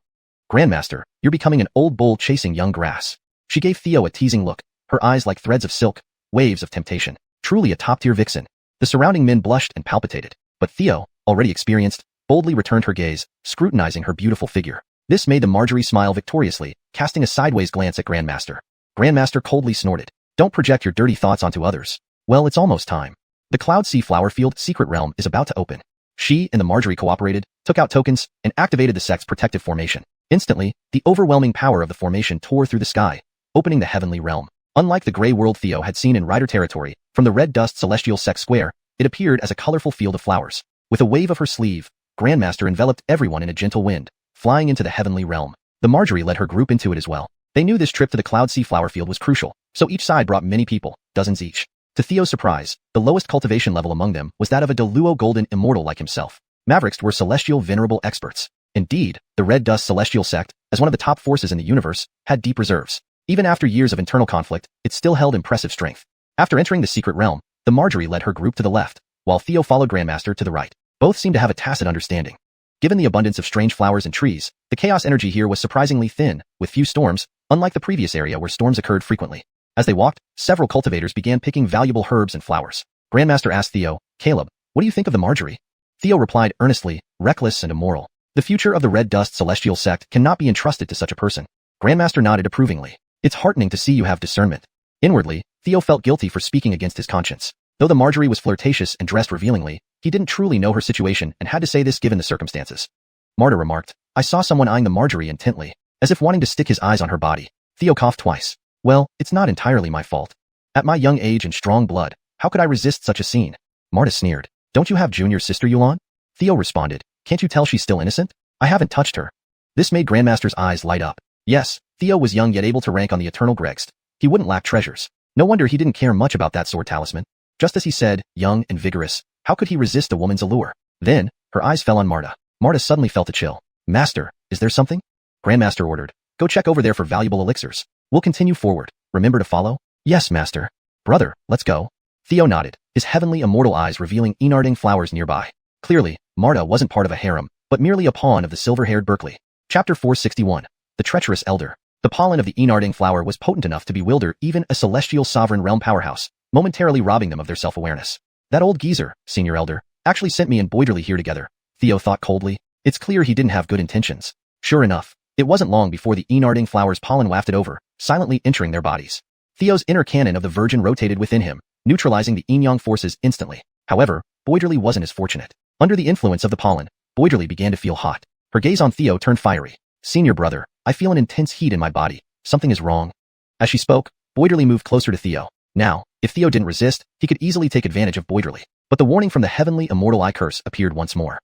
Grandmaster, you're becoming an old bull chasing young grass. She gave Theo a teasing look, her eyes like threads of silk, waves of temptation. Truly a top-tier vixen. The surrounding men blushed and palpitated, but Theo, already experienced, boldly returned her gaze, scrutinizing her beautiful figure. This made the Marjorie smile victoriously, casting a sideways glance at Grandmaster. Grandmaster coldly snorted. Don't project your dirty thoughts onto others. Well, it's almost time. The Cloud Sea Flower Field secret realm is about to open. She and the Marjorie cooperated, took out tokens, and activated the sect's protective formation. Instantly, the overwhelming power of the formation tore through the sky, opening the Heavenly Realm. Unlike the gray world Theo had seen in Rider territory, from the Red Dust Celestial Sect Square, it appeared as a colorful field of flowers. With a wave of her sleeve, Grandmaster enveloped everyone in a gentle wind, flying into the Heavenly Realm. The Marjorie led her group into it as well. They knew this trip to the Cloud Sea Flower Field was crucial, so each side brought many people, dozens each. To Theo's surprise, the lowest cultivation level among them was that of a Deluo Golden Immortal like himself. Mavericks were celestial venerable experts. Indeed, the Red Dust Celestial Sect, as one of the top forces in the universe, had deep reserves. Even after years of internal conflict, it still held impressive strength. After entering the secret realm, the Marjorie led her group to the left, while Theo followed Grandmaster to the right. Both seemed to have a tacit understanding. Given the abundance of strange flowers and trees, the chaos energy here was surprisingly thin, with few storms, unlike the previous area where storms occurred frequently. As they walked, several cultivators began picking valuable herbs and flowers. Grandmaster asked Theo, Caleb, what do you think of the Marjorie? Theo replied earnestly, reckless and immoral. The future of the Red Dust Celestial Sect cannot be entrusted to such a person. Grandmaster nodded approvingly. It's heartening to see you have discernment. Inwardly, Theo felt guilty for speaking against his conscience. Though the Marjorie was flirtatious and dressed revealingly, he didn't truly know her situation and had to say this given the circumstances. Marta remarked, I saw someone eyeing the Marjorie intently, as if wanting to stick his eyes on her body. Theo coughed twice. Well, it's not entirely my fault. At my young age and strong blood, how could I resist such a scene? Marta sneered. Don't you have junior sister Yulan? Theo responded. Can't you tell she's still innocent? I haven't touched her. This made Grandmaster's eyes light up. Yes, Theo was young yet able to rank on the Eternal Gregst. He wouldn't lack treasures. No wonder he didn't care much about that sword talisman. Just as he said, young and vigorous, how could he resist a woman's allure? Then, her eyes fell on Marta. Marta suddenly felt a chill. Master, is there something? Grandmaster ordered. Go check over there for valuable elixirs. We'll continue forward. Remember to follow? Yes, master. Brother, let's go. Theo nodded, his heavenly immortal eyes revealing Enarding flowers nearby. Clearly, Marta wasn't part of a harem, but merely a pawn of the silver-haired Berkeley. Chapter 461. The Treacherous Elder. The pollen of the Enarding flower was potent enough to bewilder even a celestial sovereign realm powerhouse, momentarily robbing them of their self-awareness. That old geezer, Senior Elder, actually sent me and Boiderly here together, Theo thought coldly. It's clear he didn't have good intentions. Sure enough, it wasn't long before the Enarding flower's pollen wafted over, silently entering their bodies. Theo's inner cannon of the Virgin rotated within him, neutralizing the yin-yang forces instantly. However, Boiderly wasn't as fortunate. Under the influence of the pollen, Boiderly began to feel hot. Her gaze on Theo turned fiery. Senior brother, I feel an intense heat in my body. Something is wrong. As she spoke, Boiderly moved closer to Theo. Now, if Theo didn't resist, he could easily take advantage of Boiderly. But the warning from the heavenly immortal eye curse appeared once more.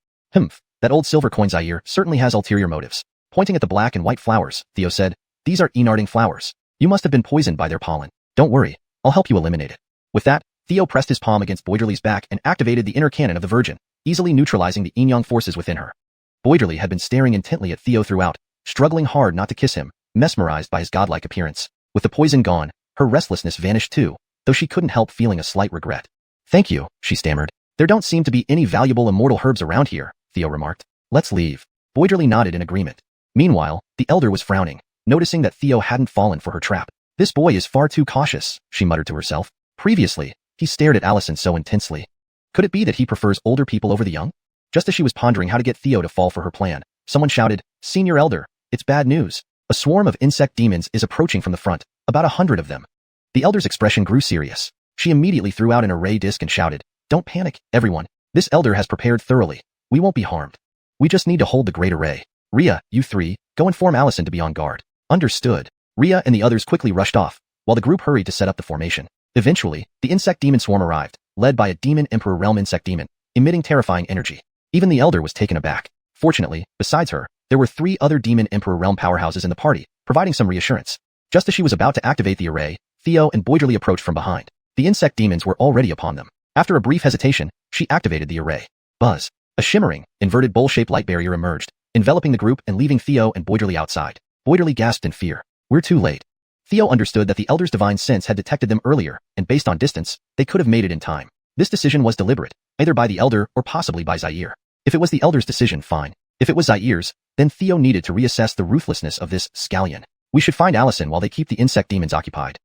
That old silver coin Zaire certainly has ulterior motives. Pointing at the black and white flowers, Theo said, these are Enarding flowers. You must have been poisoned by their pollen. Don't worry, I'll help you eliminate it. With that, Theo pressed his palm against Boiderly's back and activated the inner cannon of the Virgin, easily neutralizing the yin-yang forces within her. Boiderly had been staring intently at Theo throughout, struggling hard not to kiss him, mesmerized by his godlike appearance. With the poison gone, her restlessness vanished too, though she couldn't help feeling a slight regret. Thank you, she stammered. There don't seem to be any valuable immortal herbs around here, Theo remarked. Let's leave. Boiderly nodded in agreement. Meanwhile, the elder was frowning, noticing that Theo hadn't fallen for her trap. This boy is far too cautious, she muttered to herself. Previously, he stared at Allison so intensely. Could it be that he prefers older people over the young? Just as she was pondering how to get Theo to fall for her plan, someone shouted, Senior Elder, it's bad news. A swarm of insect demons is approaching from the front, about 100 of them. The elder's expression grew serious. She immediately threw out an array disc and shouted, Don't panic, everyone. This elder has prepared thoroughly. We won't be harmed. We just need to hold the great array. Rhea, you three, go inform Allison to be on guard. Understood. Rhea and the others quickly rushed off, while the group hurried to set up the formation. Eventually, the insect demon swarm arrived, led by a demon emperor realm insect demon, emitting terrifying energy. Even the elder was taken aback. Fortunately, besides her, there were 3 other demon emperor realm powerhouses in the party, providing some reassurance. Just as she was about to activate the array, Theo and Boiderly approached from behind. The insect demons were already upon them. After a brief hesitation, she activated the array. Buzz. A shimmering, inverted bowl-shaped light barrier emerged, enveloping the group and leaving Theo and Boiderly outside. Boiderly gasped in fear. We're too late. Theo understood that the elder's divine sense had detected them earlier, and based on distance, they could have made it in time. This decision was deliberate, either by the elder or possibly by Zaire. If it was the elder's decision, fine. If it was Zaire's, then Theo needed to reassess the ruthlessness of this scallion. We should find Allison while they keep the insect demons occupied.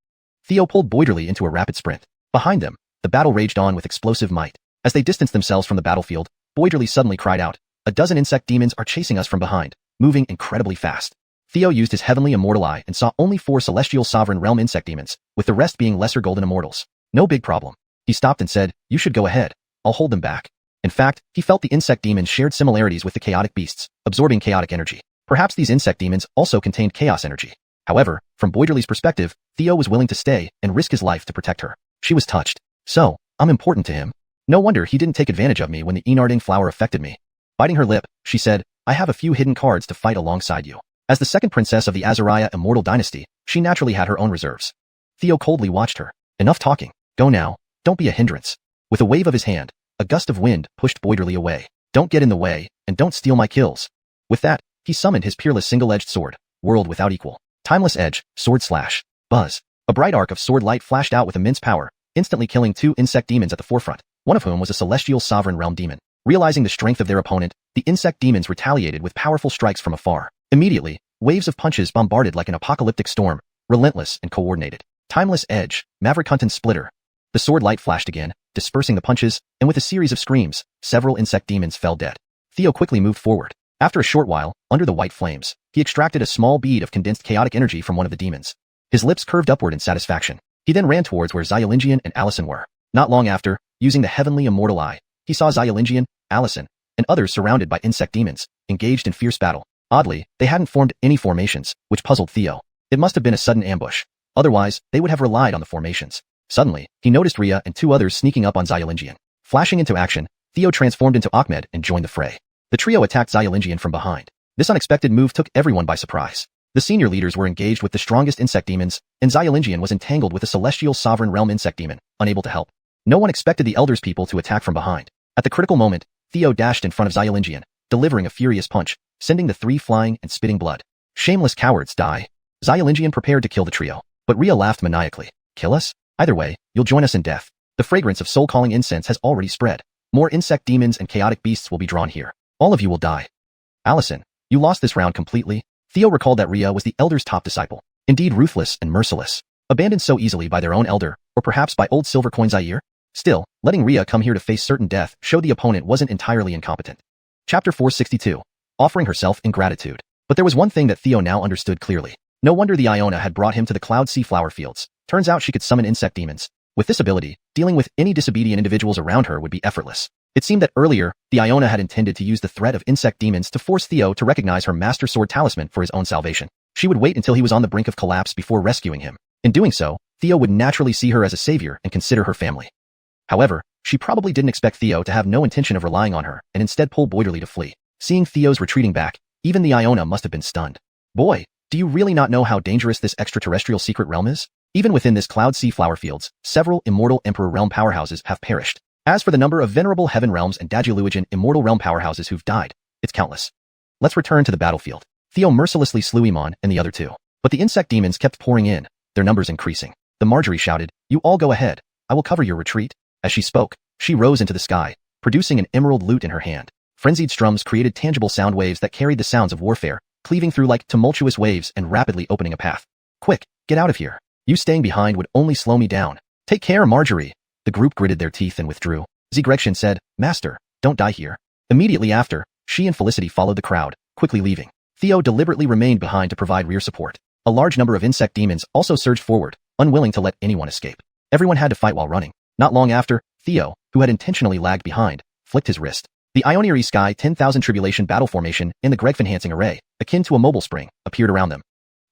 Theo pulled Boiderly into a rapid sprint. Behind them, the battle raged on with explosive might. As they distanced themselves from the battlefield, Boiderly suddenly cried out, A dozen insect demons are chasing us from behind, moving incredibly fast. Theo used his heavenly immortal eye and saw only 4 celestial sovereign realm insect demons, with the rest being lesser golden immortals. No big problem. He stopped and said, You should go ahead. I'll hold them back. In fact, he felt the insect demons shared similarities with the chaotic beasts, absorbing chaotic energy. Perhaps these insect demons also contained chaos energy. However, from Boiderly's perspective, Theo was willing to stay and risk his life to protect her. She was touched. So, I'm important to him. No wonder he didn't take advantage of me when the Enarding flower affected me. Biting her lip, she said, I have a few hidden cards to fight alongside you. As the second princess of the Azariah immortal dynasty, she naturally had her own reserves. Theo coldly watched her. Enough talking. Go now. Don't be a hindrance. With a wave of his hand, a gust of wind pushed Boiderly away. Don't get in the way, and don't steal my kills. With that, he summoned his peerless single-edged sword, world without equal. Timeless edge, sword slash. Buzz. A bright arc of sword light flashed out with immense power, instantly killing 2 insect demons at the forefront, one of whom was a celestial sovereign realm demon. Realizing the strength of their opponent, the insect demons retaliated with powerful strikes from afar. Immediately, waves of punches bombarded like an apocalyptic storm, relentless and coordinated. Timeless edge, Maverick Huntin' splitter. The sword light flashed again, dispersing the punches, and with a series of screams, several insect demons fell dead. Theo quickly moved forward. After a short while, under the white flames, he extracted a small bead of condensed chaotic energy from one of the demons. His lips curved upward in satisfaction. He then ran towards where Xiaolinjian and Allison were. Not long after, using the heavenly immortal eye, he saw Xiaolinjian, Allison, and others surrounded by insect demons, engaged in fierce battle. Oddly, they hadn't formed any formations, which puzzled Theo. It must have been a sudden ambush. Otherwise, they would have relied on the formations. Suddenly, he noticed Rhea and 2 others sneaking up on Xiaolinjian. Flashing into action, Theo transformed into Ahmed and joined the fray. The trio attacked Xiaolinjian from behind. This unexpected move took everyone by surprise. The senior leaders were engaged with the strongest insect demons, and Xiaolinjian was entangled with a celestial sovereign realm insect demon, unable to help. No one expected the Elder's people to attack from behind. At the critical moment, Theo dashed in front of Xiaolinjian, delivering a furious punch, sending the three flying and spitting blood. Shameless cowards, die. Xiaolinjian prepared to kill the trio, but Ria laughed maniacally. Kill us? Either way, you'll join us in death. The fragrance of soul-calling incense has already spread. More insect demons and chaotic beasts will be drawn here. All of you will die. Allison, you lost this round completely. Theo recalled that Ria was the Elder's top disciple. Indeed ruthless and merciless. Abandoned so easily by their own Elder, or perhaps by old Silver Coin Zaire? Still, letting Ria come here to face certain death showed the opponent wasn't entirely incompetent. Chapter 462. Offering herself in gratitude. But there was one thing that Theo now understood clearly. No wonder the Iona had brought him to the Cloud Sea flower fields. Turns out she could summon insect demons. With this ability, dealing with any disobedient individuals around her would be effortless. It seemed that earlier, the Iona had intended to use the threat of insect demons to force Theo to recognize her Master Sword talisman for his own salvation. She would wait until he was on the brink of collapse before rescuing him. In doing so, Theo would naturally see her as a savior and consider her family. However, she probably didn't expect Theo to have no intention of relying on her and instead pull Boiderly to flee. Seeing Theo's retreating back, even the Iona must have been stunned. Boy, do you really not know how dangerous this extraterrestrial secret realm is? Even within this Cloud Sea flower fields, several immortal Emperor realm powerhouses have perished. As for the number of venerable heaven realms and Dajiluigan immortal realm powerhouses who've died, it's countless. Let's return to the battlefield. Theo mercilessly slew Iman and the other two. But the insect demons kept pouring in, their numbers increasing. The Marjorie shouted, "You all go ahead. I will cover your retreat." As she spoke, she rose into the sky, producing an emerald lute in her hand. Frenzied strums created tangible sound waves that carried the sounds of warfare, cleaving through like tumultuous waves and rapidly opening a path. Quick, get out of here. You staying behind would only slow me down. Take care, Marjorie. The group gritted their teeth and withdrew. Zigrekshin said, "Master, don't die here." Immediately after, she and Felicity followed the crowd, quickly leaving. Theo deliberately remained behind to provide rear support. A large number of insect demons also surged forward, unwilling to let anyone escape. Everyone had to fight while running. Not long after, Theo, who had intentionally lagged behind, flicked his wrist. The Ioniri Sky 10,000 Tribulation battle formation in the Gregf-enhancing array, akin to a mobile spring, appeared around them.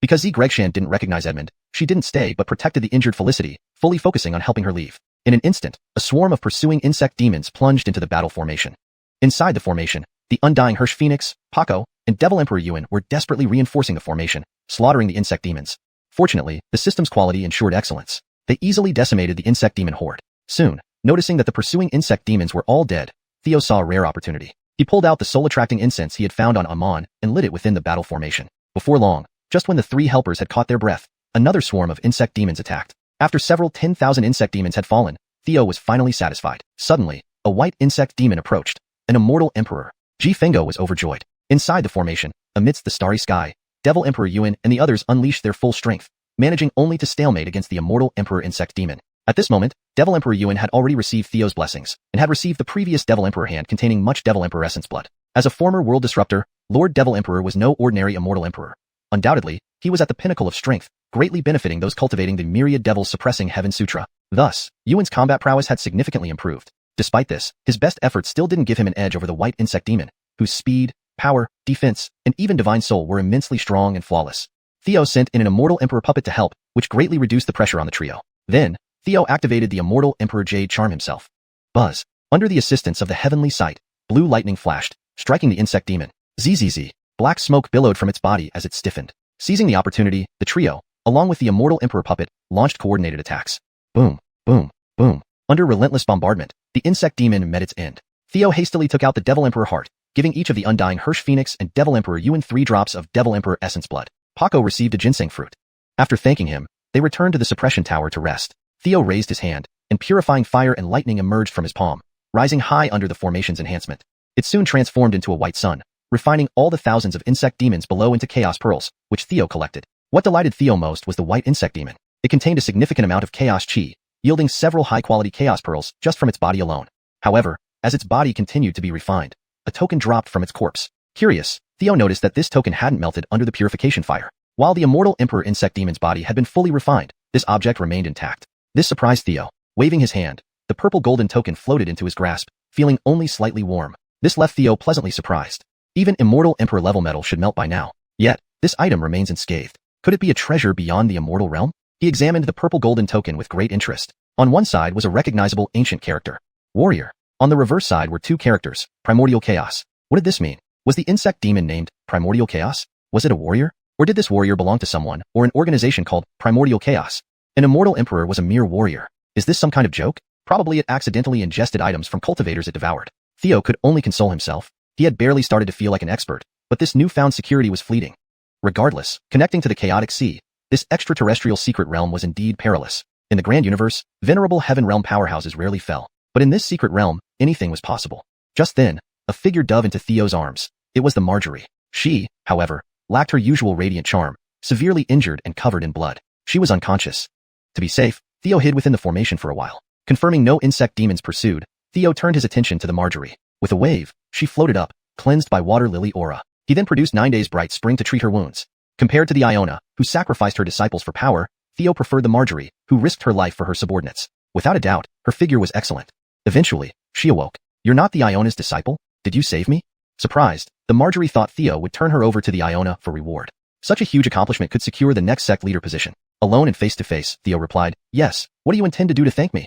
Because Zigrekshan didn't recognize Edmund, she didn't stay but protected the injured Felicity, fully focusing on helping her leave. In an instant, a swarm of pursuing insect demons plunged into the battle formation. Inside the formation, the undying Hirsch Phoenix, Paco, and Devil Emperor Yuan were desperately reinforcing the formation, slaughtering the insect demons. Fortunately, the system's quality ensured excellence. They easily decimated the insect demon horde. Soon, noticing that the pursuing insect demons were all dead, Theo saw a rare opportunity. He pulled out the soul-attracting incense he had found on Amon and lit it within the battle formation. Before long, just when the three helpers had caught their breath, another swarm of insect demons attacked. After several 10,000 insect demons had fallen, Theo was finally satisfied. Suddenly, a white insect demon approached. An immortal emperor. Ji Fengo was overjoyed. Inside the formation, amidst the starry sky, Devil Emperor Yuan and the others unleashed their full strength, managing only to stalemate against the immortal emperor insect demon. At this moment, Devil Emperor Yuan had already received Theo's blessings, and had received the previous Devil Emperor hand containing much Devil Emperor essence blood. As a former world disruptor, Lord Devil Emperor was no ordinary immortal emperor. Undoubtedly, he was at the pinnacle of strength, greatly benefiting those cultivating the myriad devils suppressing Heaven Sutra. Thus, Yuan's combat prowess had significantly improved. Despite this, his best efforts still didn't give him an edge over the white insect demon, whose speed, power, defense, and even divine soul were immensely strong and flawless. Theo sent in an immortal emperor puppet to help, which greatly reduced the pressure on the trio. Then, Theo activated the immortal Emperor Jade charm himself. Buzz. Under the assistance of the heavenly sight, blue lightning flashed, striking the insect demon. Zzz. Black smoke billowed from its body as it stiffened. Seizing the opportunity, the trio, along with the immortal Emperor puppet, launched coordinated attacks. Boom, boom, boom. Under relentless bombardment, the insect demon met its end. Theo hastily took out the Devil Emperor heart, giving each of the undying Hirsch Phoenix and Devil Emperor Yuan 3 drops of Devil Emperor essence blood. Paco received a ginseng fruit. After thanking him, they returned to the suppression tower to rest. Theo raised his hand, and purifying fire and lightning emerged from his palm, rising high under the formation's enhancement. It soon transformed into a white sun, refining all the thousands of insect demons below into chaos pearls, which Theo collected. What delighted Theo most was the white insect demon. It contained a significant amount of chaos chi, yielding several high-quality chaos pearls just from its body alone. However, as its body continued to be refined, a token dropped from its corpse. Curious, Theo noticed that this token hadn't melted under the purification fire. While the immortal Emperor insect demon's body had been fully refined, this object remained intact. This surprised Theo. Waving his hand, the purple golden token floated into his grasp, feeling only slightly warm. This left Theo pleasantly surprised. Even immortal Emperor level metal should melt by now. Yet, this item remains unscathed. Could it be a treasure beyond the immortal realm? He examined the purple golden token with great interest. On one side was a recognizable ancient character, Warrior. On the reverse side were two characters, Primordial Chaos. What did this mean? Was the insect demon named Primordial Chaos? Was it a warrior? Or did this warrior belong to someone or an organization called Primordial Chaos? An immortal emperor was a mere warrior. Is this some kind of joke? Probably it accidentally ingested items from cultivators it devoured. Theo could only console himself. He had barely started to feel like an expert, but this newfound security was fleeting. Regardless, connecting to the chaotic sea, this extraterrestrial secret realm was indeed perilous. In the grand universe, venerable heaven realm powerhouses rarely fell, but in this secret realm, anything was possible. Just then, a figure dove into Theo's arms. It was the Marjorie. She, however, lacked her usual radiant charm, severely injured and covered in blood. She was unconscious. To be safe, Theo hid within the formation for a while. Confirming no insect demons pursued, Theo turned his attention to the Marjorie. With a wave, she floated up, cleansed by water lily aura. He then produced 9 days bright spring to treat her wounds. Compared to the Iona, who sacrificed her disciples for power, Theo preferred the Marjorie, who risked her life for her subordinates. Without a doubt, her figure was excellent. Eventually, she awoke. You're not the Iona's disciple? Did you save me? Surprised, the Marjorie thought Theo would turn her over to the Iona for reward. Such a huge accomplishment could secure the next sect leader position. Alone and face-to-face, Theo replied, yes, what do you intend to do to thank me?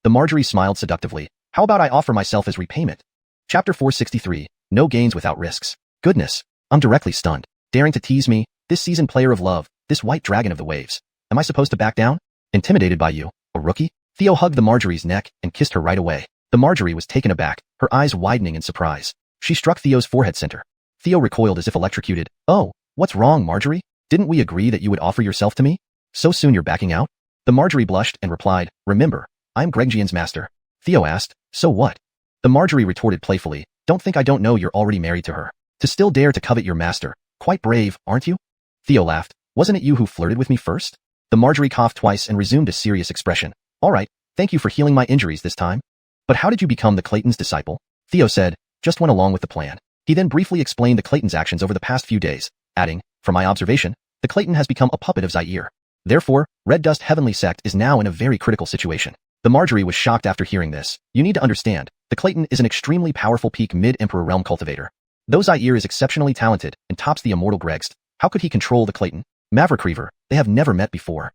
The Marjorie smiled seductively. How about I offer myself as repayment? Chapter 463, No Gains Without Risks. Goodness, I'm directly stunned. Daring to tease me, this seasoned player of love, this white dragon of the waves. Am I supposed to back down? Intimidated by you, a rookie? Theo hugged the Marjorie's neck and kissed her right away. The Marjorie was taken aback, her eyes widening in surprise. She struck Theo's forehead center. Theo recoiled as if electrocuted. Oh, what's wrong, Marjorie? Didn't we agree that you would offer yourself to me? So soon you're backing out? The Marjorie blushed and replied, remember, I'm Greggian's master. Theo asked, so what? The Marjorie retorted playfully, don't think I don't know you're already married to her. To still dare to covet your master. Quite brave, aren't you? Theo laughed. Wasn't it you who flirted with me first? The Marjorie coughed twice and resumed a serious expression. All right, thank you for healing my injuries this time. But how did you become the Clayton's disciple? Theo said, just went along with the plan. He then briefly explained the Clayton's actions over the past few days, adding, from my observation, the Clayton has become a puppet of Zaire. Therefore, Red Dust Heavenly Sect is now in a very critical situation. The Marjorie was shocked after hearing this. You need to understand, the Clayton is an extremely powerful peak mid-Emperor realm cultivator. Though Zaire is exceptionally talented and tops the immortal Gregst, how could he control the Clayton? Maverick Reaver, they have never met before.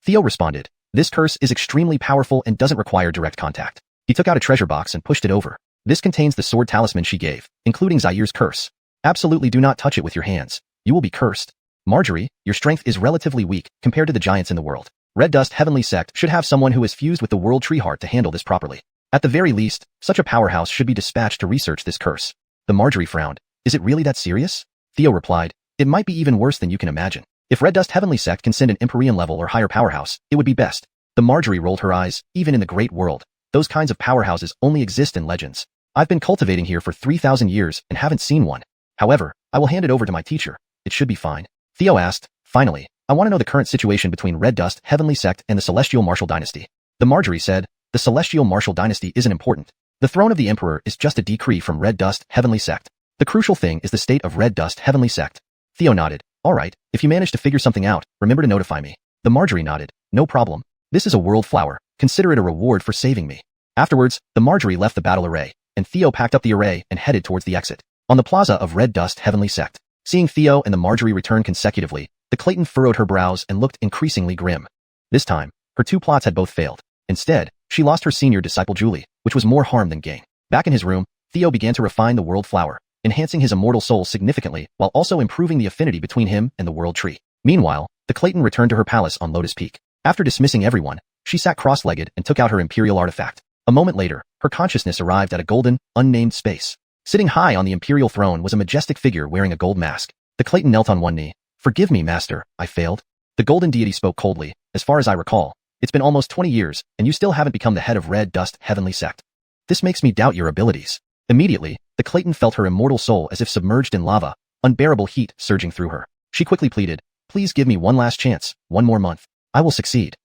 Theo responded, this curse is extremely powerful and doesn't require direct contact. He took out a treasure box and pushed it over. This contains the sword talisman she gave, including Zaire's curse. Absolutely do not touch it with your hands. You will be cursed. Marjorie, your strength is relatively weak compared to the giants in the world. Red Dust Heavenly Sect should have someone who is fused with the World Tree Heart to handle this properly. At the very least, such a powerhouse should be dispatched to research this curse. The Marjorie frowned. Is it really that serious? Theo replied, it might be even worse than you can imagine. If Red Dust Heavenly Sect can send an Empyrean level or higher powerhouse, it would be best. The Marjorie rolled her eyes. Even in the great world, those kinds of powerhouses only exist in legends. I've been cultivating here for 3,000 years and haven't seen one. However, I will hand it over to my teacher. It should be fine. Theo asked, finally, I want to know the current situation between Red Dust Heavenly Sect and the Celestial Martial Dynasty. The Marjorie said, the Celestial Martial Dynasty isn't important. The throne of the Emperor is just a decree from Red Dust Heavenly Sect. The crucial thing is the state of Red Dust Heavenly Sect. Theo nodded. All right, if you manage to figure something out, remember to notify me. The Marjorie nodded. No problem. This is a world flower. Consider it a reward for saving me. Afterwards, the Marjorie left the battle array, and Theo packed up the array and headed towards the exit. On the plaza of Red Dust Heavenly Sect, seeing Theo and the Marjorie return consecutively, the Clayton furrowed her brows and looked increasingly grim. This time, her two plots had both failed. Instead, she lost her senior disciple Julie, which was more harm than gain. Back in his room, Theo began to refine the world flower, enhancing his immortal soul significantly while also improving the affinity between him and the world tree. Meanwhile, the Clayton returned to her palace on Lotus Peak. After dismissing everyone, she sat cross-legged and took out her imperial artifact. A moment later, her consciousness arrived at a golden, unnamed space. Sitting high on the imperial throne was a majestic figure wearing a gold mask. The Clayton knelt on one knee. Forgive me, master, I failed. The golden deity spoke coldly. As far as I recall, it's been almost 20 years, and you still haven't become the head of Red Dust Heavenly Sect. This makes me doubt your abilities. Immediately, the Clayton felt her immortal soul as if submerged in lava, unbearable heat surging through her. She quickly pleaded, please give me one last chance, one more month. I will succeed.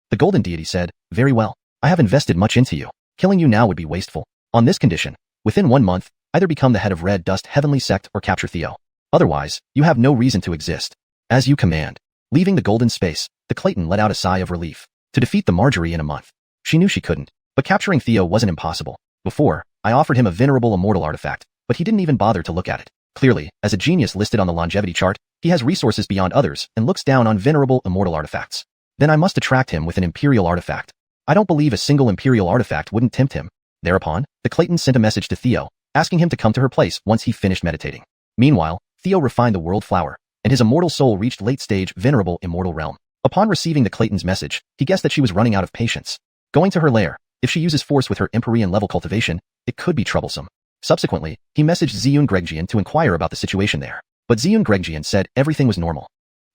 The golden deity said, very well. I have invested much into you. Killing you now would be wasteful. On this condition, within 1 month, either become the head of Red Dust Heavenly Sect or capture Theo. Otherwise, you have no reason to exist. As you command. Leaving the golden space, the Clayton let out a sigh of relief. To defeat the Marjorie in a month. She knew she couldn't. But capturing Theo wasn't impossible. Before, I offered him a venerable immortal artifact, but he didn't even bother to look at it. Clearly, as a genius listed on the longevity chart, he has resources beyond others and looks down on venerable immortal artifacts. Then I must attract him with an imperial artifact. I don't believe a single imperial artifact wouldn't tempt him. Thereupon, the Clayton sent a message to Theo, asking him to come to her place once he finished meditating. Meanwhile, Theo refined the world flower, and his immortal soul reached late-stage venerable immortal realm. Upon receiving the Clayton's message, he guessed that she was running out of patience. Going to her lair, if she uses force with her Empyrean-level cultivation, it could be troublesome. Subsequently, he messaged Xiongregjian to inquire about the situation there. But Xiongregjian said everything was normal.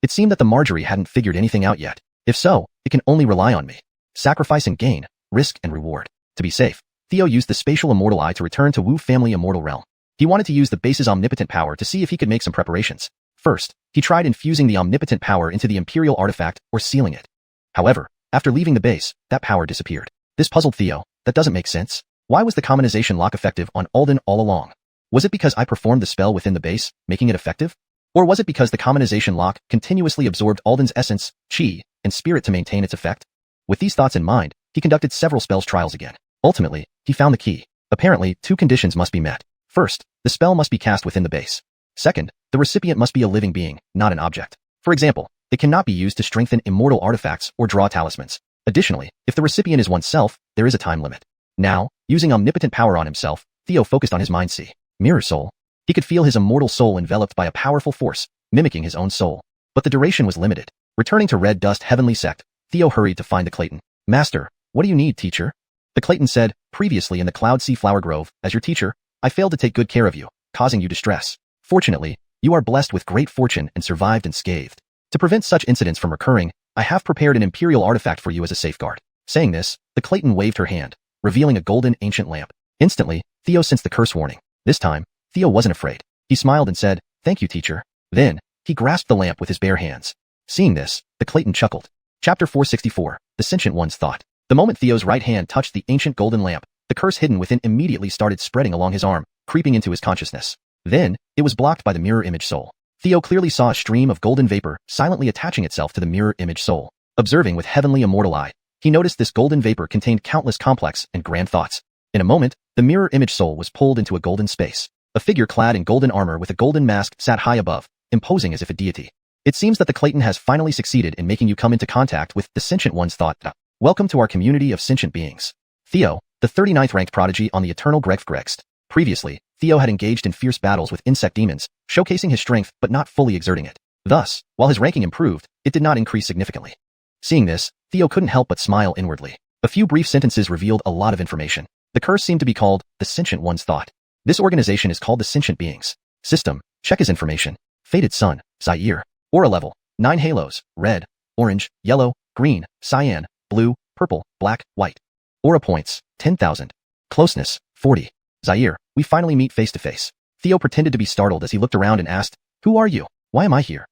It seemed that the Marjorie hadn't figured anything out yet. If so, it can only rely on me. Sacrifice and gain, risk and reward. To be safe, Theo used the spatial immortal eye to return to Wu family immortal realm. He wanted to use the base's omnipotent power to see if he could make some preparations. First, he tried infusing the omnipotent power into the Imperial artifact or sealing it. However, after leaving the base, that power disappeared. This puzzled Theo. That doesn't make sense. Why was the commonization lock effective on Alden all along? Was it because I performed the spell within the base, making it effective? Or was it because the commonization lock continuously absorbed Alden's essence, chi, and spirit to maintain its effect? With these thoughts in mind, he conducted several spells trials again. Ultimately, he found the key. Apparently, two conditions must be met. First, the spell must be cast within the base. Second, the recipient must be a living being, not an object. For example, it cannot be used to strengthen immortal artifacts or draw talismans. Additionally, if the recipient is oneself, there is a time limit. Now, using omnipotent power on himself, Theo focused on his mind see. Mirror soul. He could feel his immortal soul enveloped by a powerful force, mimicking his own soul. But the duration was limited. Returning to Red Dust Heavenly Sect, Theo hurried to find the Clayton. Master, what do you need, teacher? The Clayton said, previously in the Cloud Sea Flower Grove, as your teacher, I failed to take good care of you, causing you distress. Fortunately, you are blessed with great fortune and survived unscathed. To prevent such incidents from recurring, I have prepared an Imperial artifact for you as a safeguard. Saying this, the Clayton waved her hand, revealing a golden ancient lamp. Instantly, Theo sensed the curse warning. This time, Theo wasn't afraid. He smiled and said, thank you, teacher. Then, he grasped the lamp with his bare hands. Seeing this, the Clayton chuckled. Chapter 464, The Sentient One's Thought. The moment Theo's right hand touched the ancient golden lamp, the curse hidden within immediately started spreading along his arm, creeping into his consciousness. Then, it was blocked by the mirror image soul. Theo clearly saw a stream of golden vapor silently attaching itself to the mirror image soul. Observing with heavenly immortal eye, he noticed this golden vapor contained countless complex and grand thoughts. In a moment, the mirror image soul was pulled into a golden space. A figure clad in golden armor with a golden mask sat high above, imposing as if a deity. It seems that the Clayton has finally succeeded in making you come into contact with the Sentient One's Thought. Welcome to our community of sentient beings. Theo, the 39th ranked prodigy on the Eternal Gregst. Previously, Theo had engaged in fierce battles with insect demons, showcasing his strength but not fully exerting it. Thus, while his ranking improved, it did not increase significantly. Seeing this, Theo couldn't help but smile inwardly. A few brief sentences revealed a lot of information. The curse seemed to be called the Sentient One's Thought. This organization is called the Sentient Beings. System, check his information. Fated Sun, Zaire. Aura level, 9 halos, red, orange, yellow, green, cyan, blue, purple, black, white. Aura points, 10,000. Closeness, 40. Zaire, we finally meet face to face. Theo pretended to be startled as he looked around and asked, who are you? Why am I here?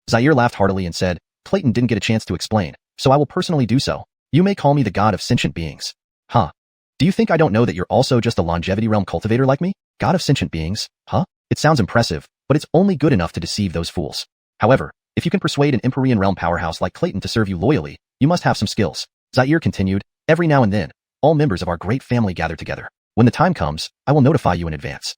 Zaire laughed heartily and said, Clayton didn't get a chance to explain, so I will personally do so. You may call me the god of sentient beings. Huh? Do you think I don't know that you're also just a longevity realm cultivator like me? God of sentient beings, huh? It sounds impressive, but it's only good enough to deceive those fools. However, if you can persuade an Empyrean realm powerhouse like Clayton to serve you loyally, you must have some skills. Zaire continued, every now and then, all members of our great family gather together. When the time comes, I will notify you in advance.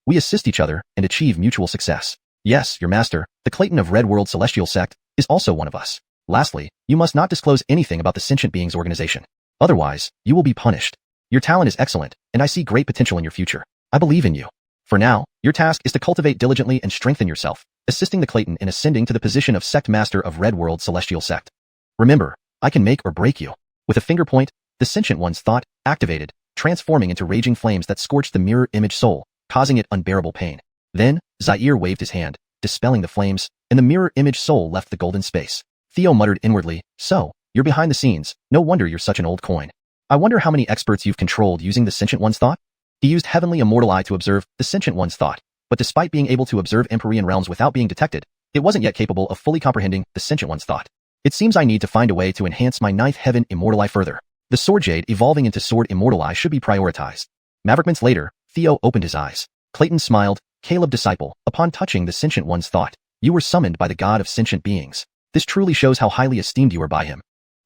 We assist each other and achieve mutual success. Yes, your master, the Clayton of Red World Celestial Sect, is also one of us. Lastly, you must not disclose anything about the Sentient Beings organization. Otherwise, you will be punished. Your talent is excellent, and I see great potential in your future. I believe in you. For now, your task is to cultivate diligently and strengthen yourself, assisting the Clayton in ascending to the position of Sect Master of Red World Celestial Sect. Remember, I can make or break you. With a finger point, the Sentient One's Thought activated, transforming into raging flames that scorched the mirror image soul, causing it unbearable pain. Then, Zaire waved his hand, dispelling the flames, and the mirror image soul left the golden space. Theo muttered inwardly, so, you're behind the scenes, no wonder you're such an old coin. I wonder how many experts you've controlled using the Sentient One's Thought? He used Heavenly Immortal Eye to observe the Sentient One's Thought, but despite being able to observe Empyrean realms without being detected, it wasn't yet capable of fully comprehending the Sentient One's Thought. It seems I need to find a way to enhance my 9th Heaven Immortal Eye further. The Sword Jade evolving into Sword Immortal Eye should be prioritized. Maverick minutes later, Theo opened his eyes. Clayton smiled, Caleb disciple, upon touching the Sentient One's Thought. You were summoned by the god of sentient beings. This truly shows how highly esteemed you are by him.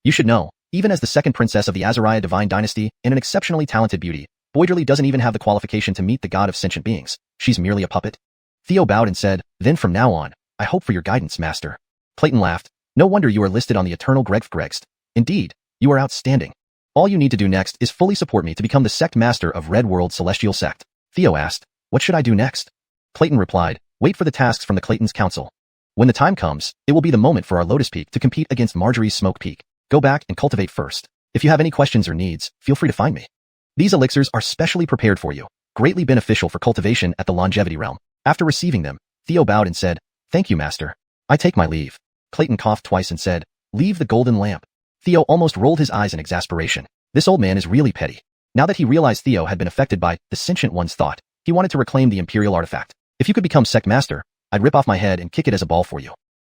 You should know, even as the second princess of the Azariah Divine Dynasty and an exceptionally talented beauty, Boyderly doesn't even have the qualification to meet the god of sentient beings. She's merely a puppet. Theo bowed and said, then from now on, I hope for your guidance, master. Clayton laughed. No wonder you are listed on the Eternal Gregst. Indeed, you are outstanding. All you need to do next is fully support me to become the sect master of Red World Celestial Sect. Theo asked, what should I do next? Clayton replied, wait for the tasks from the Clayton's Council. When the time comes, it will be the moment for our Lotus Peak to compete against Marjorie's Smoke Peak. Go back and cultivate first. If you have any questions or needs, feel free to find me. These elixirs are specially prepared for you, greatly beneficial for cultivation at the longevity realm. After receiving them, Theo bowed and said, "Thank you, master. I take my leave." Clayton coughed twice and said, "Leave the golden lamp." Theo almost rolled his eyes in exasperation. This old man is really petty. Now that he realized Theo had been affected by the sentient one's thought, he wanted to reclaim the imperial artifact. "If you could become sect master, I'd rip off my head and kick it as a ball for you."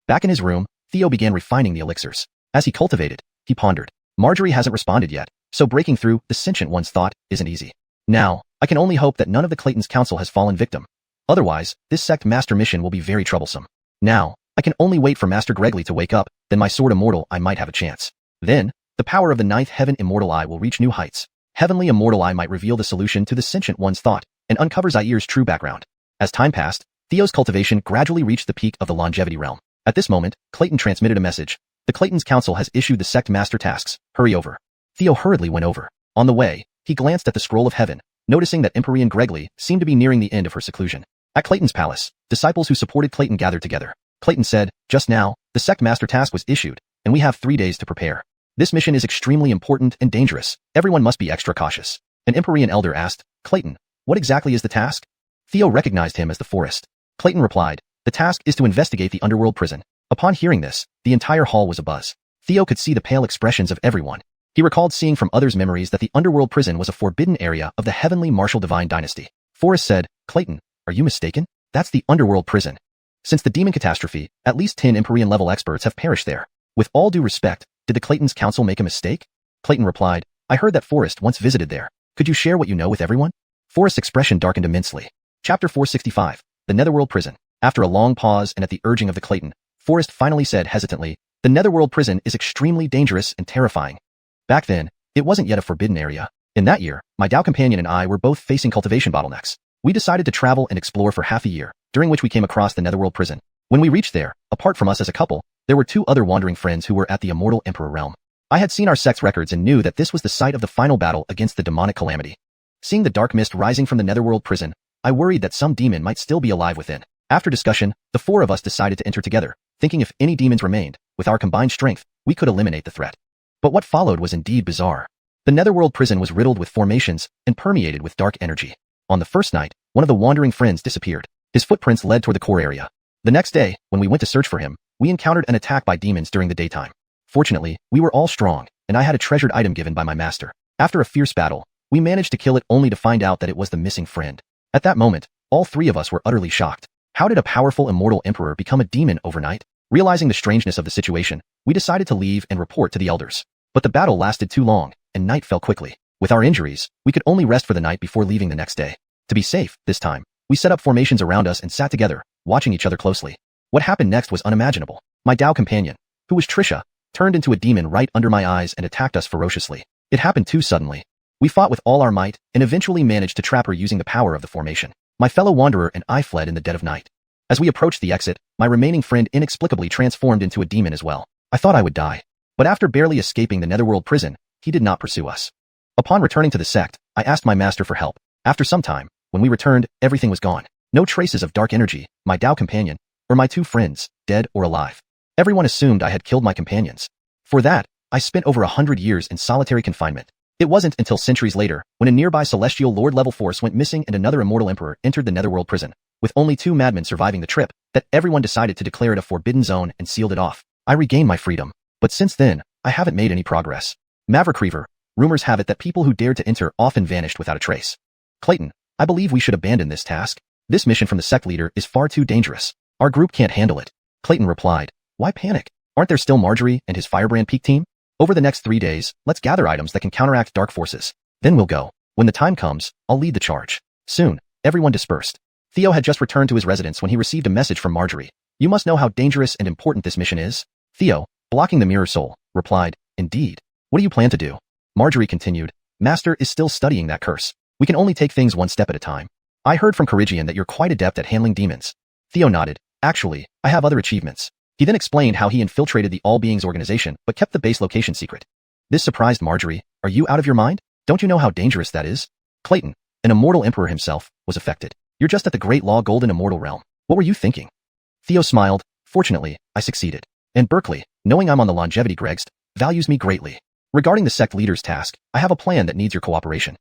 Back in his room, Theo began refining the elixirs. As he cultivated, he pondered. Marjorie hasn't responded yet, so breaking through the sentient one's thought isn't easy. Now, I can only hope that none of the Clayton's council has fallen victim. Otherwise, this sect master mission will be very troublesome. Now, I can only wait for Master Gregly to wake up, then my sword immortal I might have a chance. Then, the power of the ninth heaven immortal eye will reach new heights. Heavenly immortal eye might reveal the solution to the sentient one's thought and uncover Zair's true background. As time passed, Theo's cultivation gradually reached the peak of the longevity realm. At this moment, Clayton transmitted a message. "The Clayton's council has issued the sect master tasks. Hurry over." Theo hurriedly went over. On the way, he glanced at the scroll of heaven, noticing that Empyrean Gregly seemed to be nearing the end of her seclusion. At Clayton's palace, disciples who supported Clayton gathered together. Clayton said, "Just now, the sect master task was issued, and we have 3 days to prepare. This mission is extremely important and dangerous. Everyone must be extra cautious." An Empyrean elder asked, "Clayton, what exactly is the task?" Theo recognized him as the Forest. Clayton replied, "The task is to investigate the underworld prison." Upon hearing this, the entire hall was abuzz. Theo could see the pale expressions of everyone. He recalled seeing from others' memories that the underworld prison was a forbidden area of the heavenly martial divine dynasty. Forrest said, "Clayton, are you mistaken? That's the underworld prison. Since the demon catastrophe, at least 10 Empyrean-level experts have perished there. With all due respect, did the Clayton's council make a mistake?" Clayton replied, "I heard that Forrest once visited there. Could you share what you know with everyone?" Forrest's expression darkened immensely. Chapter 465, The Netherworld Prison. After a long pause and at the urging of the Clayton, Forrest finally said hesitantly, "The Netherworld prison is extremely dangerous and terrifying. Back then, it wasn't yet a forbidden area. In that year, my Dao companion and I were both facing cultivation bottlenecks. We decided to travel and explore for half a year, during which we came across the Netherworld prison. When we reached there, apart from us as a couple, there were 2 other wandering friends who were at the Immortal Emperor realm. I had seen our sect's records and knew that this was the site of the final battle against the demonic calamity. Seeing the dark mist rising from the Netherworld prison, I worried that some demon might still be alive within. After discussion, the 4 of us decided to enter together, thinking if any demons remained, with our combined strength, we could eliminate the threat. But what followed was indeed bizarre. The Netherworld prison was riddled with formations and permeated with dark energy. On the first night, one of the wandering friends disappeared. His footprints led toward the core area. The next day, when we went to search for him, we encountered an attack by demons during the daytime. Fortunately, we were all strong, and I had a treasured item given by my master. After a fierce battle, we managed to kill it only to find out that it was the missing friend. At that moment, all 3 of us were utterly shocked. How did a powerful immortal emperor become a demon overnight? Realizing the strangeness of the situation, we decided to leave and report to the elders. But the battle lasted too long, and night fell quickly. With our injuries, we could only rest for the night before leaving the next day. To be safe, this time, we set up formations around us and sat together, watching each other closely. What happened next was unimaginable. My Dao companion, who was Trisha, turned into a demon right under my eyes and attacked us ferociously. It happened too suddenly. We fought with all our might and eventually managed to trap her using the power of the formation. My fellow wanderer and I fled in the dead of night. As we approached the exit, my remaining friend inexplicably transformed into a demon as well. I thought I would die. But after barely escaping the Netherworld prison, he did not pursue us. Upon returning to the sect, I asked my master for help. After some time, when we returned, everything was gone. No traces of dark energy, my Dao companion, or my 2 friends, dead or alive. Everyone assumed I had killed my companions. For that, I spent over 100 years in solitary confinement. It wasn't until centuries later, when a nearby celestial lord-level force went missing and another immortal emperor entered the Netherworld prison, with only 2 madmen surviving the trip, that everyone decided to declare it a forbidden zone and sealed it off. I regained my freedom. But since then, I haven't made any progress. Maverick Reaver, rumors have it that people who dared to enter often vanished without a trace. Clayton, I believe we should abandon this task. This mission from the sect leader is far too dangerous. Our group can't handle it. Clayton replied, "Why panic? Aren't there still Marjorie and his Firebrand Peak team? Over the next 3 days, let's gather items that can counteract dark forces. Then we'll go. When the time comes, I'll lead the charge." Soon, everyone dispersed. Theo had just returned to his residence when he received a message from Marjorie. "You must know how dangerous and important this mission is." Theo, blocking the mirror soul, replied, "Indeed. What do you plan to do?" Marjorie continued, "Master is still studying that curse. We can only take things one step at a time. I heard from Corigian that you're quite adept at handling demons." Theo nodded. "Actually, I have other achievements." He then explained how he infiltrated the All Beings organization but kept the base location secret. This surprised Marjorie. "Are you out of your mind? Don't you know how dangerous that is?" Clayton, an immortal emperor himself, was affected. "You're just at the Great Law Golden Immortal realm. What were you thinking?" Theo smiled. "Fortunately, I succeeded. And Berkeley, knowing I'm on the longevity Gregst, values me greatly. Regarding the sect leader's task, I have a plan that needs your cooperation.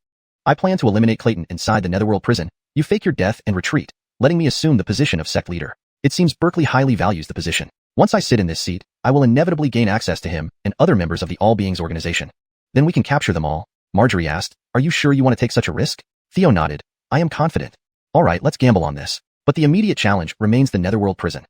I plan to eliminate Clayton inside the Netherworld prison. You fake your death and retreat, letting me assume the position of sect leader. It seems Berkeley highly values the position. Once I sit in this seat, I will inevitably gain access to him and other members of the All Beings organization. Then we can capture them all. Marjorie asked, "Are you sure you want to take such a risk?" Theo nodded. "I am confident." "All right, let's gamble on this. But the immediate challenge remains the Netherworld prison."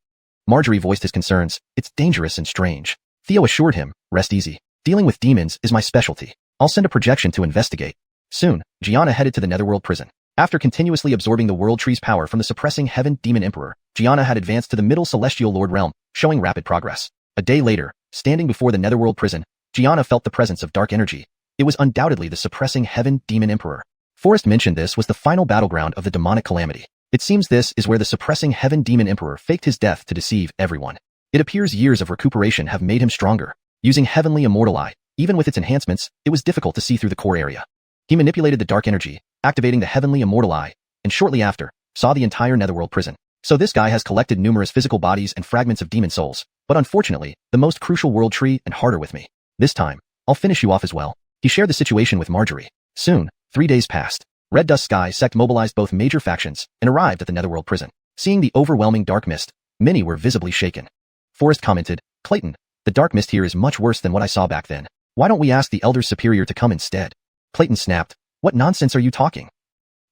Marjorie voiced his concerns. "It's dangerous and strange." Theo assured him, "Rest easy. Dealing with demons is my specialty. I'll send a projection to investigate." Soon, Gianna headed to the Netherworld prison. After continuously absorbing the World Tree's power from the suppressing Heaven Demon Emperor, Gianna had advanced to the Middle Celestial Lord realm, showing rapid progress. A day later, standing before the Netherworld prison, Gianna felt the presence of dark energy. It was undoubtedly the suppressing Heaven Demon Emperor. Forrest mentioned this was the final battleground of the demonic calamity. It seems this is where the suppressing Heaven Demon Emperor faked his death to deceive everyone. It appears years of recuperation have made him stronger. Using Heavenly Immortal Eye, even with its enhancements, it was difficult to see through the core area. He manipulated the dark energy, activating the Heavenly Immortal Eye, and shortly after, saw the entire Netherworld prison. So this guy has collected numerous physical bodies and fragments of demon souls, but unfortunately, the most crucial World Tree and harder with me. This time, I'll finish you off as well. He shared the situation with Marjorie. Soon, 3 days passed. Red Dust Sky sect mobilized both major factions and arrived at the Netherworld prison. Seeing the overwhelming dark mist, many were visibly shaken. Forrest commented, "Clayton, the dark mist here is much worse than what I saw back then. Why don't we ask the Elder Superior to come instead?" Clayton snapped, "What nonsense are you talking?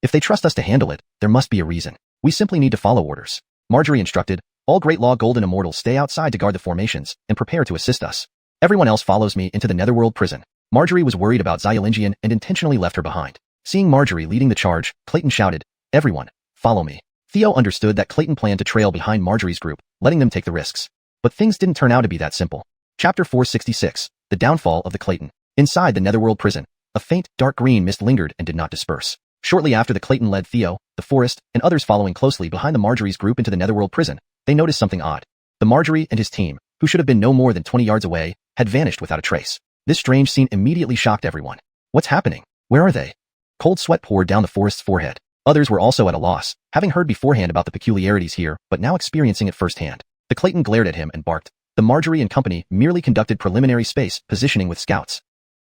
If they trust us to handle it, there must be a reason. We simply need to follow orders." Marjorie instructed, "All Great Law Golden Immortals stay outside to guard the formations and prepare to assist us. Everyone else follows me into the Netherworld prison." Marjorie was worried about Xiolingian and intentionally left her behind. Seeing Marjorie leading the charge, Clayton shouted, "Everyone, follow me." Theo understood that Clayton planned to trail behind Marjorie's group, letting them take the risks. But things didn't turn out to be that simple. Chapter 466, The Downfall of the Clayton. Inside the Netherworld prison, a faint, dark green mist lingered and did not disperse. Shortly after the Clayton led Theo, the Forest, and others following closely behind the Marjorie's group into the Netherworld prison, they noticed something odd. The Marjorie and his team, who should have been no more than 20 yards away, had vanished without a trace. This strange scene immediately shocked everyone. What's happening? Where are they? Cold sweat poured down the Forest's forehead. Others were also at a loss, having heard beforehand about the peculiarities here, but now experiencing it firsthand. The Clayton glared at him and barked. The Marjorie and company merely conducted preliminary space positioning with scouts.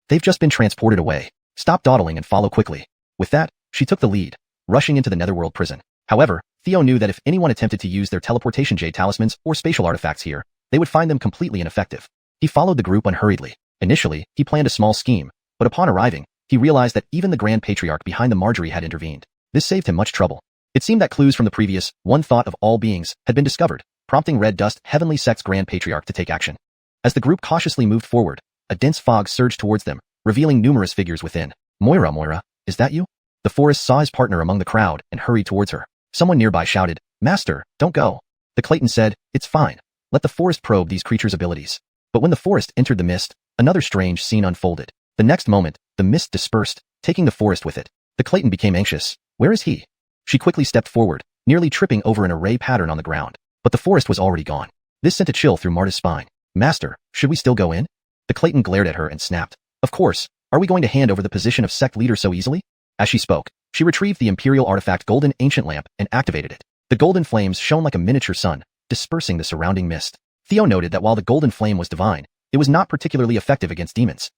They've just been transported away. Stop dawdling and follow quickly. With that, she took the lead, rushing into the Netherworld prison. However, Theo knew that if anyone attempted to use their teleportation jade talismans or spatial artifacts here, they would find them completely ineffective. He followed the group unhurriedly. Initially, he planned a small scheme, but upon arriving, he realized that even the Grand Patriarch behind the Marjorie had intervened. This saved him much trouble. It seemed that clues from the previous one thought of all beings had been discovered, prompting Red Dust Heavenly Sect's Grand Patriarch to take action. As the group cautiously moved forward, a dense fog surged towards them, revealing numerous figures within. Moira, is that you?" The Forest saw his partner among the crowd and hurried towards her. Someone nearby shouted, "Master, don't go." The Clayton said, "It's fine. Let the Forest probe these creatures' abilities." But when the Forest entered the mist, another strange scene unfolded. The next moment, the mist dispersed, taking the Forest with it. The Clayton became anxious. Where is he? She quickly stepped forward, nearly tripping over an array pattern on the ground. But the Forest was already gone. This sent a chill through Marta's spine. "Master, should we still go in?" The Clayton glared at her and snapped. "Of course. Are we going to hand over the position of sect leader so easily?" As she spoke, she retrieved the Imperial artifact Golden Ancient Lamp and activated it. The golden flames shone like a miniature sun, dispersing the surrounding mist. Theo noted that while the golden flame was divine, it was not particularly effective against demons.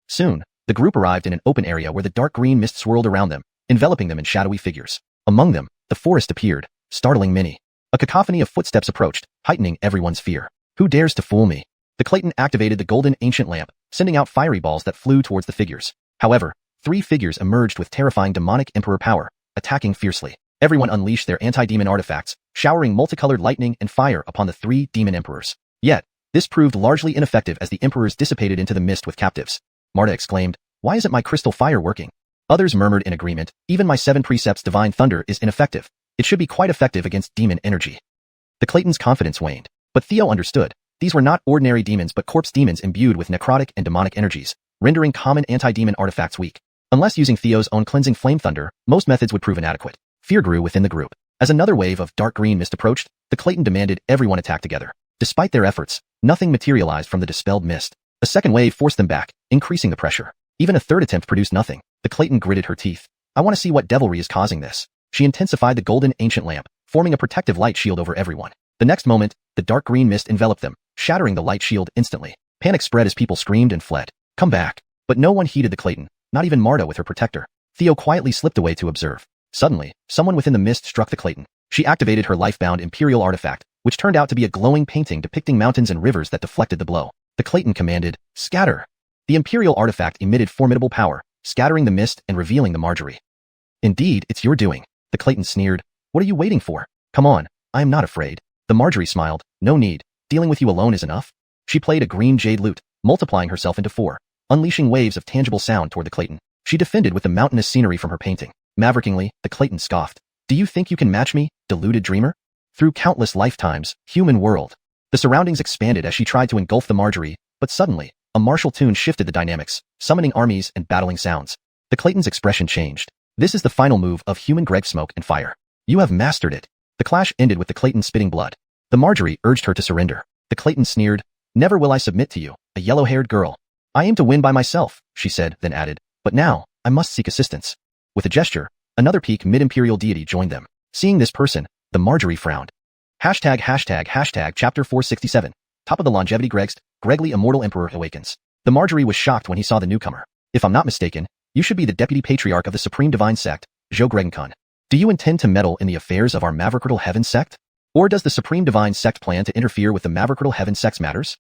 Soon, the group arrived in an open area where the dark green mist swirled around them, enveloping them in shadowy figures. Among them, the Forest appeared, startling many. A cacophony of footsteps approached, heightening everyone's fear. "Who dares to fool me?" The Clayton activated the Golden Ancient Lamp, sending out fiery balls that flew towards the figures. However, 3 figures emerged with terrifying demonic emperor power, attacking fiercely. Everyone unleashed their anti-demon artifacts, showering multicolored lightning and fire upon the 3 demon emperors. Yet, this proved largely ineffective as the emperors dissipated into the mist with captives. Marta exclaimed, "Why isn't my crystal fire working?" Others murmured in agreement, "Even my 7 precepts divine thunder is ineffective. It should be quite effective against demon energy." The Clayton's confidence waned. But Theo understood. These were not ordinary demons but corpse demons imbued with necrotic and demonic energies, rendering common anti-demon artifacts weak. Unless using Theo's own cleansing flame thunder, most methods would prove inadequate. Fear grew within the group. As another wave of dark green mist approached, the Clayton demanded everyone attack together. Despite their efforts, nothing materialized from the dispelled mist. A second wave forced them back, increasing the pressure. Even a third attempt produced nothing. The Clayton gritted her teeth. "I want to see what devilry is causing this." She intensified the Golden Ancient Lamp, forming a protective light shield over everyone. The next moment, the dark green mist enveloped them, shattering the light shield instantly. Panic spread as people screamed and fled. "Come back. But no one heeded the Clayton, not even Marta with her protector. Theo quietly slipped away to observe. Suddenly, someone within the mist struck the Clayton. She activated her life-bound Imperial artifact, which turned out to be a glowing painting depicting mountains and rivers that deflected the blow. The Clayton commanded, "Scatter!" The Imperial artifact emitted formidable power, scattering the mist and revealing the Marjorie. "Indeed, it's your doing," the Clayton sneered. "What are you waiting for? Come on, I am not afraid." The Marjorie smiled. "No need, dealing with you alone is enough." She played a green jade lute, multiplying herself into 4, unleashing waves of tangible sound toward the Clayton. She defended with the mountainous scenery from her painting. Maverickingly, the Clayton scoffed. "Do you think you can match me, deluded dreamer?" Through countless lifetimes, human world. The surroundings expanded as she tried to engulf the Marjorie, but suddenly, a martial tune shifted the dynamics, summoning armies and battling sounds. The Clayton's expression changed. "This is the final move of human Greg Smoke and Fire. You have mastered it." The clash ended with the Clayton spitting blood. The Marjorie urged her to surrender. The Clayton sneered. "Never will I submit to you, a yellow-haired girl. I aim to win by myself," she said, then added. "But now, I must seek assistance." With a gesture, another peak mid-imperial deity joined them. Seeing this person, the Marjorie frowned. Chapter 467. Top of the longevity Gregly Immortal Emperor awakens. The Marjorie was shocked when he saw the newcomer. "If I'm not mistaken, you should be the Deputy Patriarch of the Supreme Divine Sect, Mangekyō. Do you intend to meddle in the affairs of our Maverickal Heaven Sect? Or does the Supreme Divine Sect plan to interfere with the Maverickal Heaven Sect's matters?"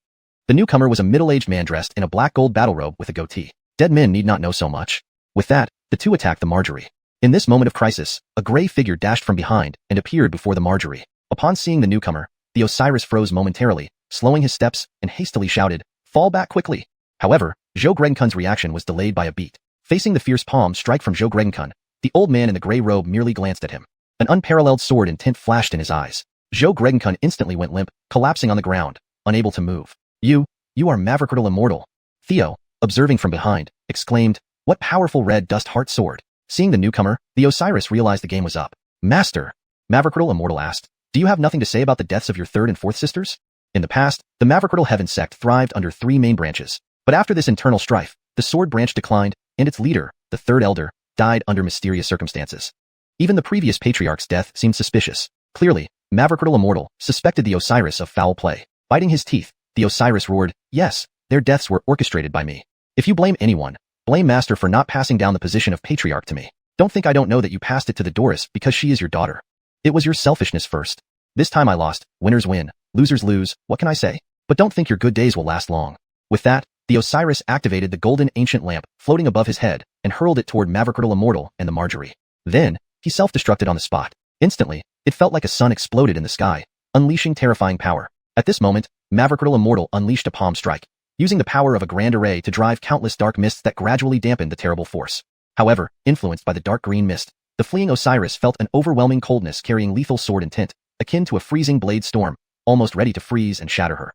The newcomer was a middle-aged man dressed in a black gold battle robe with a goatee. Dead men need not know so much. With that, the two attacked the Marjorie. In this moment of crisis, a gray figure dashed from behind and appeared before the Marjorie. Upon seeing the newcomer, the Osiris froze momentarily, slowing his steps, and hastily shouted, "Fall back quickly." However, Mangekyō's reaction was delayed by a beat. Facing the fierce palm strike from Mangekyō, the old man in the gray robe merely glanced at him. An unparalleled sword intent flashed in his eyes. Mangekyō instantly went limp, collapsing on the ground, unable to move. You are Maverickal Immortal." Theo, observing from behind, exclaimed, "What powerful red dust heart sword." Seeing the newcomer, the Osiris realized the game was up. "Master," Maverickal Immortal asked, "do you have nothing to say about the deaths of your third and fourth sisters?" In the past, the Maverickal Heaven Sect thrived under 3 main branches. But after this internal strife, the sword branch declined, and its leader, the third elder, died under mysterious circumstances. Even the previous patriarch's death seemed suspicious. Clearly, Maverickal Immortal suspected the Osiris of foul play. Biting his teeth, the Osiris roared, "Yes, their deaths were orchestrated by me. If you blame anyone, blame Master for not passing down the position of patriarch to me. Don't think I don't know that you passed it to the Doris because she is your daughter. It was your selfishness first. This time I lost, winners win, losers lose, what can I say? But don't think your good days will last long." With that, the Osiris activated the golden ancient lamp floating above his head and hurled it toward Maverickal Immortal and the Marjorie. Then, he self-destructed on the spot. Instantly, it felt like a sun exploded in the sky, unleashing terrifying power. At this moment, Maverickal Immortal unleashed a palm strike, using the power of a grand array to drive countless dark mists that gradually dampened the terrible force. However, influenced by the dark green mist, the fleeing Osiris felt an overwhelming coldness carrying lethal sword intent, akin to a freezing blade storm, almost ready to freeze and shatter her.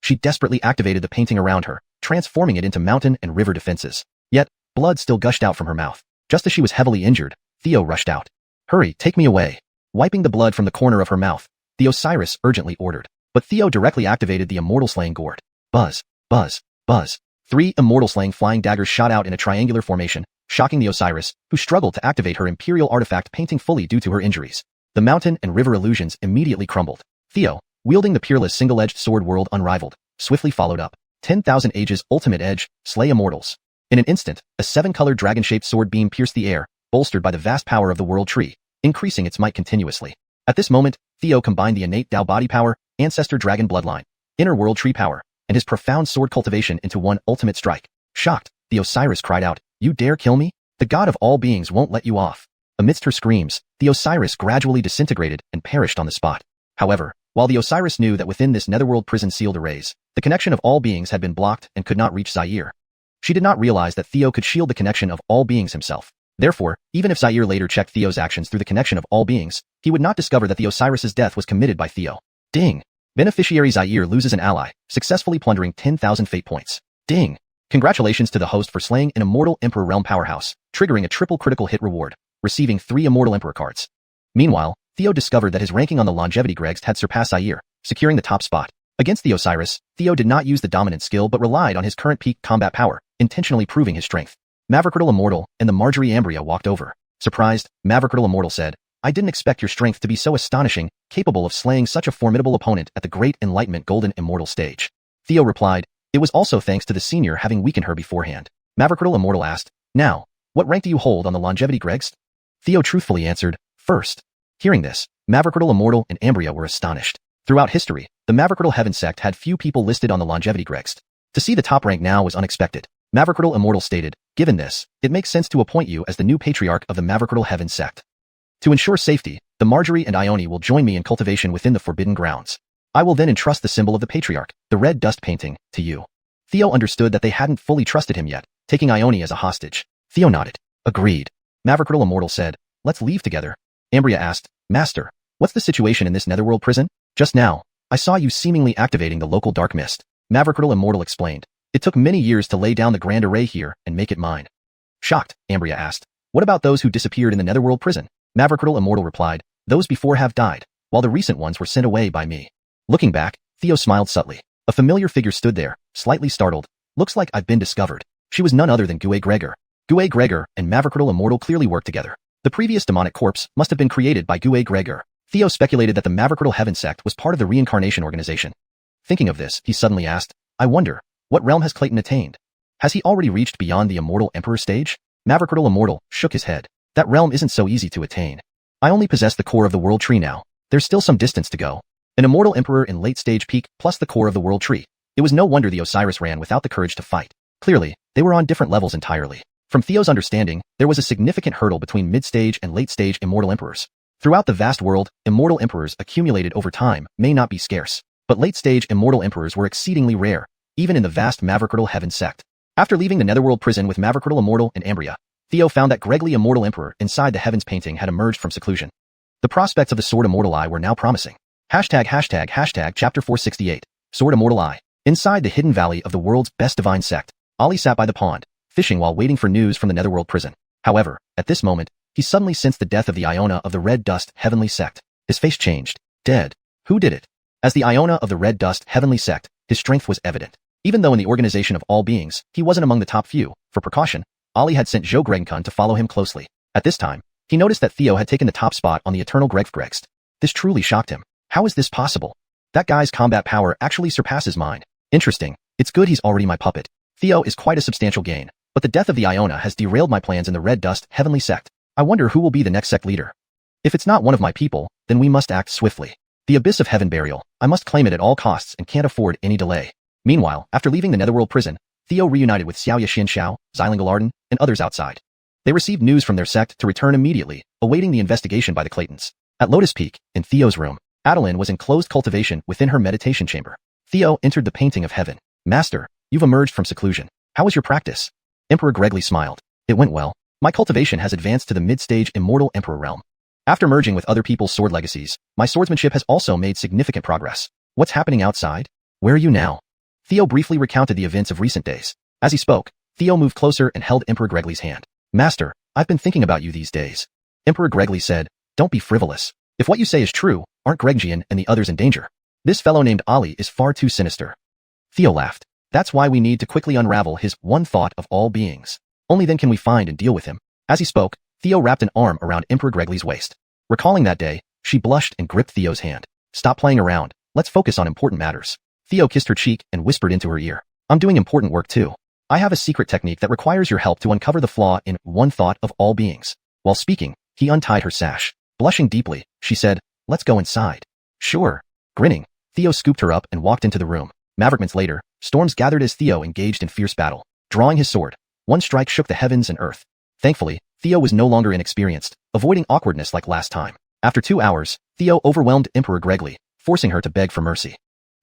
She desperately activated the painting around her, transforming it into mountain and river defenses. Yet, blood still gushed out from her mouth. Just as she was heavily injured, Theo rushed out. "Hurry, take me away." Wiping the blood from the corner of her mouth, the Osiris urgently ordered. But Theo directly activated the Immortal Slaying Gourd. Buzz, buzz, buzz. 3 Immortal Slaying flying daggers shot out in a triangular formation, shocking the Osiris, who struggled to activate her Imperial artifact painting fully due to her injuries. The mountain and river illusions immediately crumbled. Theo, wielding the peerless single-edged sword world unrivaled, swiftly followed up. 10,000 Ages Ultimate Edge, Slay Immortals. In an instant, a 7-colored dragon-shaped sword beam pierced the air, bolstered by the vast power of the World Tree, increasing its might continuously. At this moment, Theo combined the innate Tao body power, Ancestor Dragon bloodline, inner World Tree power, and his profound sword cultivation into one ultimate strike. Shocked, the Osiris cried out, "You dare kill me? The god of all beings won't let you off." Amidst her screams, the Osiris gradually disintegrated and perished on the spot. However, while the Osiris knew that within this netherworld prison sealed arrays, the connection of all beings had been blocked and could not reach Zaire. She did not realize that Theo could shield the connection of all beings himself. Therefore, even if Zaire later checked Theo's actions through the connection of all beings, he would not discover that the Osiris's death was committed by Theo. Ding! Beneficiary Zaire loses an ally, successfully plundering 10,000 fate points. Ding! Congratulations to the host for slaying an Immortal Emperor Realm powerhouse, triggering a triple critical hit reward, receiving 3 Immortal Emperor cards. Meanwhile, Theo discovered that his ranking on the longevity Gregs had surpassed Zaire, securing the top spot. Against the Osiris, Theo did not use the dominant skill but relied on his current peak combat power, intentionally proving his strength. Maverickal Immortal and the Marjorie Ambria walked over. Surprised, Maverickal Immortal said, "I didn't expect your strength to be so astonishing, capable of slaying such a formidable opponent at the Great Enlightenment Golden Immortal stage." Theo replied, "It was also thanks to the senior having weakened her beforehand." Mangekyō Immortal asked. Now, what rank do you hold on the longevity Gregs? Theo truthfully answered, first. Hearing this, Mangekyō Immortal and Ambria were astonished. Throughout history, the Mangekyō Heaven sect had few people listed on the longevity Gregs. To see the top rank now was unexpected. Mangekyō Immortal stated, given this, it makes sense to appoint you as the new patriarch of the Mangekyō Heaven sect. To ensure safety, the Marjorie and Ione will join me in cultivation within the Forbidden Grounds. I will then entrust the symbol of the patriarch, the red dust painting, to you. Theo understood that they hadn't fully trusted him yet, taking Ione as a hostage. Theo nodded. Agreed. Mangekyō Immortal said, let's leave together. Ambria asked, Master, what's the situation in this netherworld prison? Just now, I saw you seemingly activating the local dark mist. Mangekyō Immortal explained. It took many years to lay down the grand array here and make it mine. Shocked, Ambria asked, what about those who disappeared in the netherworld prison? Mangekyō Immortal replied, those before have died, while the recent ones were sent away by me. Looking back, Theo smiled subtly. A familiar figure stood there, slightly startled. Looks like I've been discovered. She was none other than Gue Gregor. Gue Gregor and Mangekyō Immortal clearly worked together. The previous demonic corpse must have been created by Gue Gregor. Theo speculated that the Mangekyō Heaven sect was part of the reincarnation organization. Thinking of this, he suddenly asked, I wonder, what realm has Clayton attained? Has he already reached beyond the Immortal Emperor stage? Mangekyō Immortal shook his head. That realm isn't so easy to attain. I only possess the core of the world tree now. There's still some distance to go. An Immortal Emperor in late stage peak plus the core of the world tree. It was no wonder the Osiris ran without the courage to fight. Clearly, they were on different levels entirely. From Theo's understanding, there was a significant hurdle between mid-stage and late-stage Immortal Emperors. Throughout the vast world, Immortal Emperors accumulated over time may not be scarce, but late-stage Immortal Emperors were exceedingly rare, even in the vast Mangekyō Heaven sect. After leaving the Netherworld prison with Mangekyō Immortal and Ambria, Theo found that Gregly Immortal Emperor inside the Heavens painting had emerged from seclusion. The prospects of the Sword Immortal Eye were now promising. Chapter 468, Sword Immortal Eye. Inside the hidden valley of the world's best divine sect, Ali sat by the pond, fishing while waiting for news from the Netherworld prison. However, at this moment, he suddenly sensed the death of the Iona of the Red Dust Heavenly Sect. His face changed. Dead. Who did it? As the Iona of the Red Dust Heavenly Sect, his strength was evident. Even though in the organization of all beings, he wasn't among the top few, for precaution, Ali had sent Zhou Gregnkun to follow him closely. At this time, he noticed that Theo had taken the top spot on the Eternal Gregst. This truly shocked him. How is this possible? That guy's combat power actually surpasses mine. Interesting. It's good he's already my puppet. Theo is quite a substantial gain, but the death of the Iona has derailed my plans in the Red Dust Heavenly Sect. I wonder who will be the next sect leader. If it's not one of my people, then we must act swiftly. The Abyss of Heaven Burial, I must claim it at all costs and can't afford any delay. Meanwhile, after leaving the Netherworld prison, Theo reunited with Xiao Yashin Xiao, Xiling Galardon, and others outside. They received news from their sect to return immediately, awaiting the investigation by the Claytons. At Lotus Peak, in Theo's room, Adeline was in closed cultivation within her meditation chamber. Theo entered the painting of heaven. Master, you've emerged from seclusion. How was your practice? Emperor Gregly smiled. It went well. My cultivation has advanced to the mid-stage Immortal Emperor realm. After merging with other people's sword legacies, my swordsmanship has also made significant progress. What's happening outside? Where are you now? Theo briefly recounted the events of recent days. As he spoke, Theo moved closer and held Emperor Gregly's hand. Master, I've been thinking about you these days. Emperor Gregly said, don't be frivolous. If what you say is true, aren't Gregjian and the others in danger? This fellow named Ali is far too sinister. Theo laughed. That's why we need to quickly unravel his one thought of all beings. Only then can we find and deal with him. As he spoke, Theo wrapped an arm around Emperor Gregly's waist. Recalling that day, she blushed and gripped Theo's hand. Stop playing around. Let's focus on important matters. Theo kissed her cheek and whispered into her ear. I'm doing important work too. I have a secret technique that requires your help to uncover the flaw in one thought of all beings. While speaking, he untied her sash. Blushing deeply, she said, let's go inside. Sure. Grinning, Theo scooped her up and walked into the room. Minutes later, storms gathered as Theo engaged in fierce battle. Drawing his sword, one strike shook the heavens and earth. Thankfully, Theo was no longer inexperienced, avoiding awkwardness like last time. After 2 hours, Theo overwhelmed Emperor Gregly, forcing her to beg for mercy.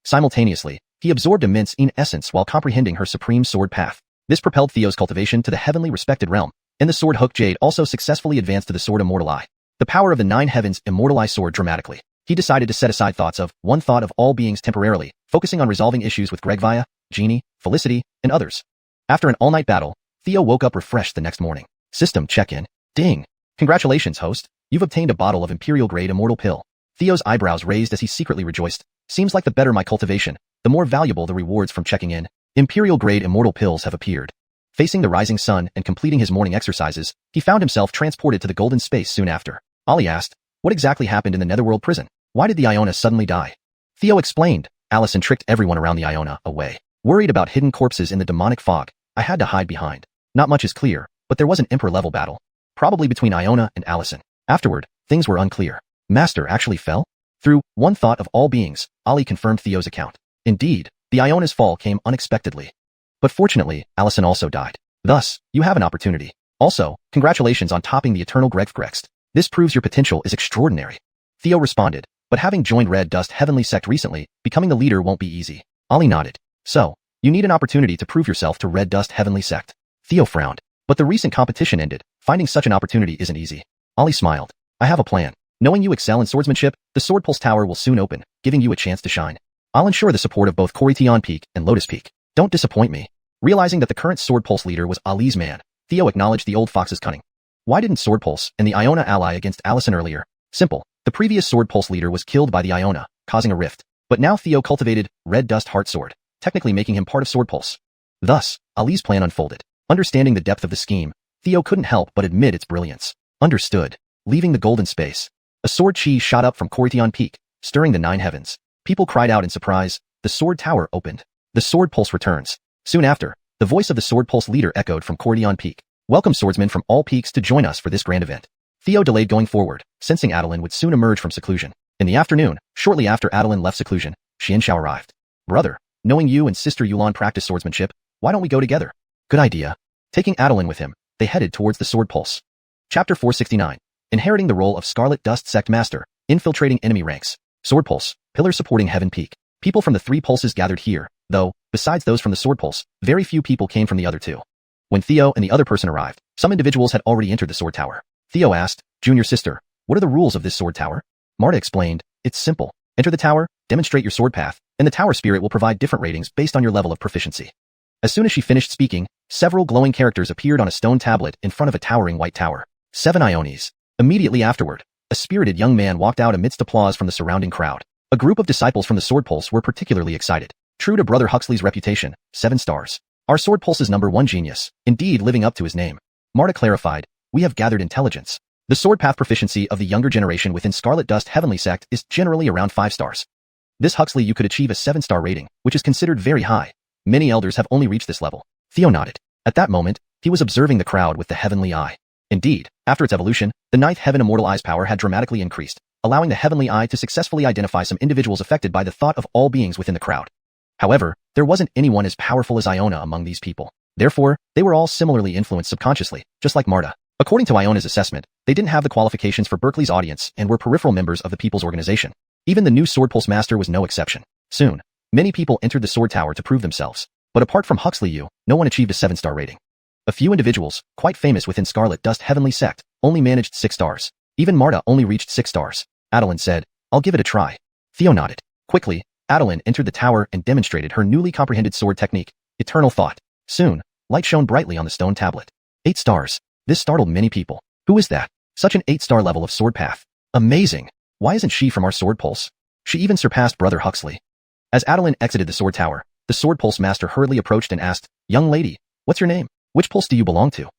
Simultaneously, he absorbed immense essence while comprehending her supreme sword path. This propelled Theo's cultivation to the heavenly respected realm, and the sword Hook Jade also successfully advanced to the Sword Immortal Eye. The power of the 9 heavens Immortal Eye sword dramatically. He decided to set aside thoughts of one thought of all beings temporarily, focusing on resolving issues with Gregvia, Genie, Felicity, and others. After an all-night battle, Theo woke up refreshed the next morning. System check-in. Ding. Congratulations, host. You've obtained a bottle of Imperial-grade Immortal Pill. Theo's eyebrows raised as he secretly rejoiced. Seems like the better my cultivation, the more valuable the rewards from checking in. Imperial-grade Immortal Pills have appeared. Facing the rising sun and completing his morning exercises, he found himself transported to the golden space soon after. Ali asked, what exactly happened in the Netherworld prison? Why did the Iona suddenly die? Theo explained. Allison tricked everyone around the Iona away. Worried about hidden corpses in the demonic fog, I had to hide behind. Not much is clear, but there was an Emperor-level battle. Probably between Iona and Allison. Afterward, things were unclear. Master actually fell? Through one thought of all beings, Ali confirmed Theo's account. Indeed, the Iona's fall came unexpectedly. But fortunately, Allison also died. Thus, you have an opportunity. Also, congratulations on topping the Eternal Gregfgrext. This proves your potential is extraordinary. Theo responded, but having joined Red Dust Heavenly Sect recently, becoming the leader won't be easy. Ali nodded. So, you need an opportunity to prove yourself to Red Dust Heavenly Sect. Theo frowned. But the recent competition ended. Finding such an opportunity isn't easy. Ali smiled. I have a plan. Knowing you excel in swordsmanship, the Sword Pulse Tower will soon open, giving you a chance to shine. I'll ensure the support of both Korytion Peak and Lotus Peak. Don't disappoint me. Realizing that the current Sword Pulse leader was Ali's man, Theo acknowledged the old fox's cunning. Why didn't Sword Pulse and the Iona ally against Allison earlier? Simple. The previous Sword Pulse leader was killed by the Iona, causing a rift. But now Theo cultivated Red Dust Heart Sword, technically making him part of Sword Pulse. Thus, Ali's plan unfolded. Understanding the depth of the scheme, Theo couldn't help but admit its brilliance. Understood. Leaving the golden space. A sword chi shot up from Korytion Peak, stirring the 9 heavens. People cried out in surprise. The sword tower opened. The Sword Pulse returns. Soon after, the voice of the Sword Pulse leader echoed from Korytion Peak. Welcome swordsmen from all peaks to join us for this grand event. Theo delayed going forward, sensing Adeline would soon emerge from seclusion. In the afternoon, shortly after Adeline left seclusion, Xianxiao arrived. Brother, knowing you and sister Yulan practice swordsmanship, why don't we go together? Good idea. Taking Adeline with him, they headed towards the Sword Pulse. Chapter 469. Inheriting the role of Scarlet Dust Sect Master, infiltrating enemy ranks. Sword Pulse, pillar supporting Heaven Peak. People from the 3 pulses gathered here, though, besides those from the Sword Pulse, very few people came from the other 2. When Theo and the other person arrived, some individuals had already entered the Sword Tower. Theo asked, Junior sister, what are the rules of this Sword Tower? Marta explained, it's simple. Enter the tower, demonstrate your sword path, and the tower spirit will provide different ratings based on your level of proficiency. As soon as she finished speaking, several glowing characters appeared on a stone tablet in front of a towering white tower. 7 Iones. Immediately afterward, a spirited young man walked out amidst applause from the surrounding crowd. A group of disciples from the Sword Pulse were particularly excited. True to Brother Huxley's reputation, 7 stars. Our Sword Pulse's #1 genius, indeed living up to his name. Marta clarified, we have gathered intelligence. The sword path proficiency of the younger generation within Scarlet Dust Heavenly Sect is generally around 5 stars. This Huxley you could achieve a 7-star rating, which is considered very high. Many elders have only reached this level. Theo nodded. At that moment, he was observing the crowd with the heavenly eye. Indeed, after its evolution, the 9th Heaven Immortal Eye's power had dramatically increased, allowing the heavenly eye to successfully identify some individuals affected by the thought of all beings within the crowd. However, there wasn't anyone as powerful as Iona among these people. Therefore, they were all similarly influenced subconsciously, just like Marta. According to Iona's assessment, they didn't have the qualifications for Berkeley's audience and were peripheral members of the People's Organization. Even the new Sword Pulse Master was no exception. Soon, many people entered the Sword Tower to prove themselves. But apart from Huxley no one achieved a 7-star rating. A few individuals, quite famous within Scarlet Dust Heavenly Sect, only managed 6 stars. Even Marta only reached 6 stars. Adeline said, I'll give it a try. Theo nodded. Quickly, Adeline entered the tower and demonstrated her newly comprehended sword technique, Eternal Thought. Soon, light shone brightly on the stone tablet. 8 stars. This startled many people. Who is that? Such an 8-star level of sword path. Amazing. Why isn't she from our Sword Pulse? She even surpassed Brother Huxley. As Adeline exited the Sword Tower, the Sword Pulse Master hurriedly approached and asked, Young lady, what's your name? Which pulse do you belong to?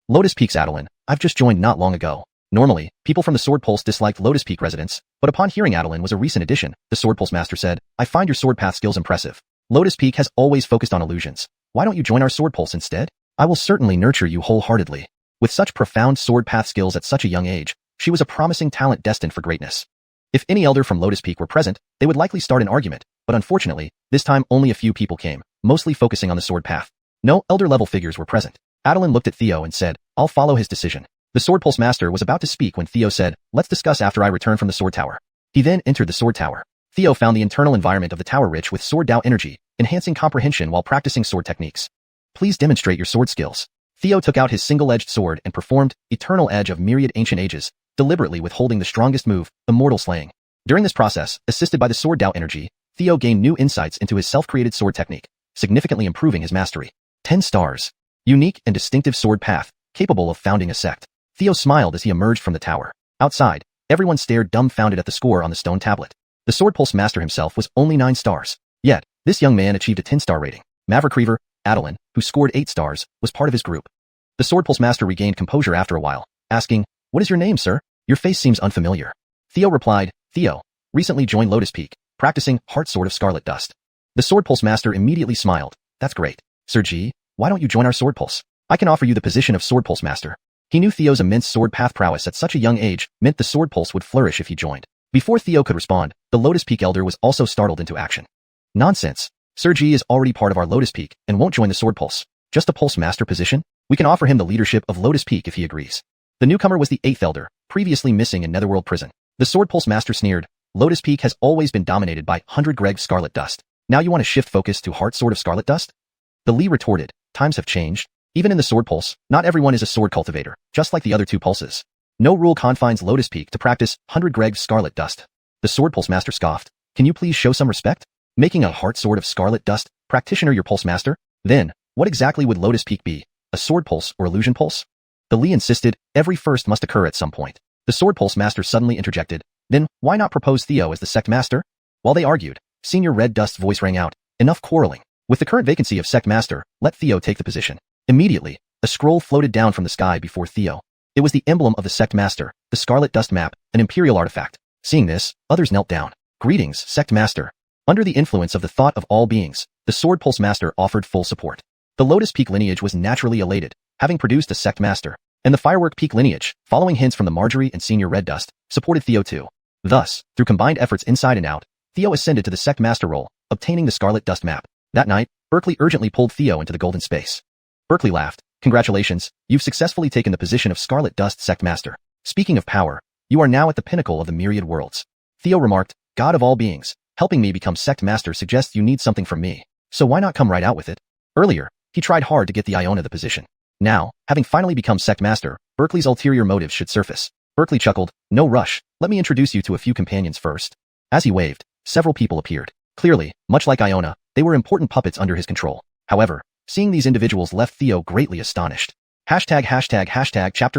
Lotus Peak's Adeline. I've just joined not long ago. Normally, people from the Sword Pulse disliked Lotus Peak residents, but upon hearing Adeline was a recent addition, the Sword Pulse Master said, I find your sword path skills impressive. Lotus Peak has always focused on illusions. Why don't you join our Sword Pulse instead? I will certainly nurture you wholeheartedly. With such profound sword path skills at such a young age, she was a promising talent destined for greatness. If any elder from Lotus Peak were present, they would likely start an argument, but unfortunately, this time only a few people came, mostly focusing on the sword path. No elder-level figures were present. Adeline looked at Theo and said, I'll follow his decision. The Sword Pulse Master was about to speak when Theo said, let's discuss after I return from the Sword Tower. He then entered the Sword Tower. Theo found the internal environment of the tower rich with sword Dao energy, enhancing comprehension while practicing sword techniques. Please demonstrate your sword skills. Theo took out his single-edged sword and performed Eternal Edge of Myriad Ancient Ages, deliberately withholding the strongest move, Immortal Slaying. During this process, assisted by the sword Dao energy, Theo gained new insights into his self-created sword technique, significantly improving his mastery. 10 stars. Unique and distinctive sword path, capable of founding a sect. Theo smiled as he emerged from the tower. Outside, everyone stared dumbfounded at the score on the stone tablet. The Sword Pulse Master himself was only 9 stars. Yet, this young man achieved a 10-star rating. Maverick Reaver, Adeline, who scored 8 stars, was part of his group. The Sword Pulse Master regained composure after a while, asking, What is your name, sir? Your face seems unfamiliar. Theo replied, Theo, recently joined Lotus Peak, practicing Heart Sword of Scarlet Dust. The Sword Pulse Master immediately smiled. That's great. Sir G, why don't you join our Sword Pulse? I can offer you the position of Sword Pulse Master. He knew Theo's immense sword path prowess at such a young age meant the Sword Pulse would flourish if he joined. Before Theo could respond, the Lotus Peak Elder was also startled into action. Nonsense. Sir G is already part of our Lotus Peak and won't join the Sword Pulse. Just a Pulse Master position? We can offer him the leadership of Lotus Peak if he agrees. The newcomer was the 8th Elder, previously missing in Netherworld Prison. The Sword Pulse Master sneered, Lotus Peak has always been dominated by 100 Greg Scarlet Dust. Now you want to shift focus to Heart Sword of Scarlet Dust? The Lee retorted, times have changed. Even in the Sword Pulse, not everyone is a sword cultivator, just like the other two pulses. No rule confines Lotus Peak to practice 100 Greg Scarlet Dust. The Sword Pulse Master scoffed. Can you please show some respect? Making a Heart Sword of Scarlet Dust practitioner your Pulse Master? Then, what exactly would Lotus Peak be? A Sword Pulse or Illusion Pulse? The Lee insisted, every first must occur at some point. The Sword Pulse Master suddenly interjected, then why not propose Theo as the Sect Master? While they argued, Senior Red Dust's voice rang out, enough quarreling. With the current vacancy of Sect Master, let Theo take the position. Immediately, a scroll floated down from the sky before Theo. It was the emblem of the Sect Master, the Scarlet Dust Map, an Imperial artifact. Seeing this, others knelt down. Greetings, Sect Master. Under the influence of the thought of all beings, the Sword Pulse Master offered full support. The Lotus Peak lineage was naturally elated, having produced a Sect Master, and the Firework Peak lineage, following hints from the Marjorie and Senior Red Dust, supported Theo too. Thus, through combined efforts inside and out, Theo ascended to the Sect Master role, obtaining the Scarlet Dust Map. That night, Berkeley urgently pulled Theo into the golden space. Berkeley laughed. Congratulations, you've successfully taken the position of Scarlet Dust Sect Master. Speaking of power, you are now at the pinnacle of the myriad worlds. Theo remarked, God of all beings, helping me become Sect Master suggests you need something from me, so why not come right out with it? Earlier, he tried hard to get the Iona the position. Now, having finally become Sect Master, Berkeley's ulterior motives should surface. Berkeley chuckled, no rush, let me introduce you to a few companions first. As he waved, several people appeared. Clearly, much like Iona, they were important puppets under his control. However, seeing these individuals left Theo greatly astonished. Chapter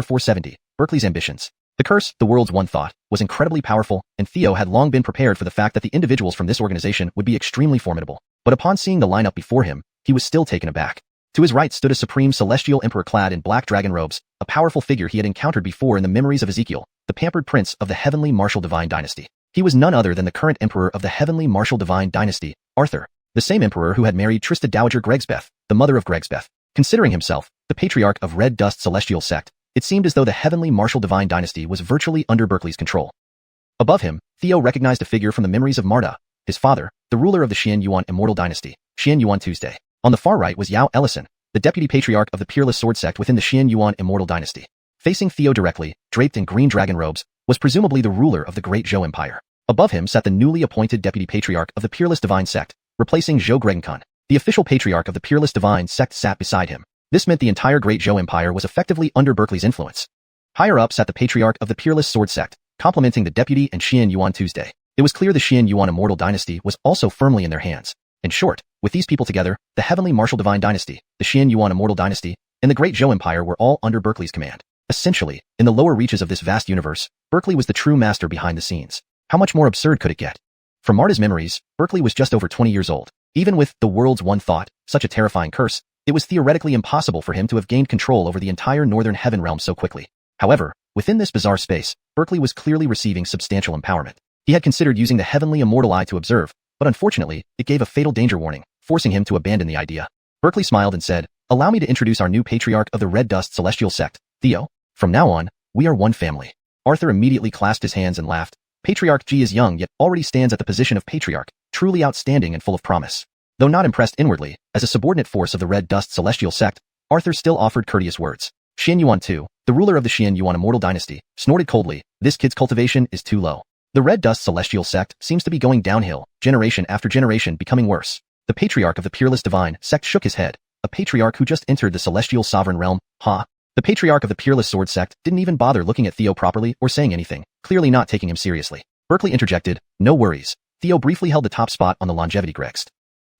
470, Berkeley's Ambitions. The curse, the world's one thought, was incredibly powerful, and Theo had long been prepared for the fact that the individuals from this organization would be extremely formidable. But upon seeing the lineup before him, he was still taken aback. To his right stood a supreme celestial emperor clad in black dragon robes, a powerful figure he had encountered before in the memories of Ezekiel, the pampered prince of the heavenly martial divine dynasty. He was none other than the current emperor of the heavenly martial divine dynasty, Arthur, the same emperor who had married Trista Dowager Gregsbeth, the mother of Gregsbeth. Considering himself the patriarch of Red Dust Celestial Sect, it seemed as though the heavenly martial divine dynasty was virtually under Berkeley's control. Above him, Theo recognized a figure from the memories of Marda, his father, the ruler of the Xian Yuan Immortal Dynasty, Xian Yuan Tuesday. On the far right was Yao Ellison, the deputy patriarch of the Peerless Sword Sect within the Xian Yuan Immortal Dynasty. Facing Theo directly, draped in green dragon robes, was presumably the ruler of the Great Zhou Empire. Above him sat the newly appointed deputy patriarch of the Peerless Divine Sect, replacing Zhou Gregenkhan. The official patriarch of the Peerless Divine Sect sat beside him. This meant the entire Great Zhou Empire was effectively under Berkeley's influence. Higher up sat the patriarch of the Peerless Sword Sect, complementing the deputy and Xian Yuan Tuesday. It was clear the Xian Yuan Immortal Dynasty was also firmly in their hands. In short, with these people together, the Heavenly Martial Divine Dynasty, the Xian Yuan Immortal Dynasty, and the Great Zhou Empire were all under Berkeley's command. Essentially, in the lower reaches of this vast universe, Berkeley was the true master behind the scenes. How much more absurd could it get? From Marta's memories, Berkeley was just over 20 years old. Even with the world's one thought, such a terrifying curse, it was theoretically impossible for him to have gained control over the entire Northern Heaven realm so quickly. However, within this bizarre space, Berkeley was clearly receiving substantial empowerment. He had considered using the Heavenly Immortal Eye to observe, but unfortunately, it gave a fatal danger warning, forcing him to abandon the idea. Berkeley smiled and said, allow me to introduce our new patriarch of the Red Dust Celestial Sect, Theo. From now on, we are one family. Arthur immediately clasped his hands and laughed. Patriarch G is young yet already stands at the position of patriarch, truly outstanding and full of promise. Though not impressed inwardly, as a subordinate force of the Red Dust Celestial Sect, Arthur still offered courteous words. Xian Yuan II, the ruler of the Xian Yuan Immortal Dynasty, snorted coldly, this kid's cultivation is too low. The Red Dust Celestial Sect seems to be going downhill, generation after generation becoming worse. The patriarch of the Peerless Divine Sect shook his head, a patriarch who just entered the Celestial Sovereign Realm, huh? The patriarch of the Peerless Sword Sect didn't even bother looking at Theo properly or saying anything, clearly not taking him seriously. Berkeley interjected, no worries. Theo briefly held the top spot on the longevity Grext.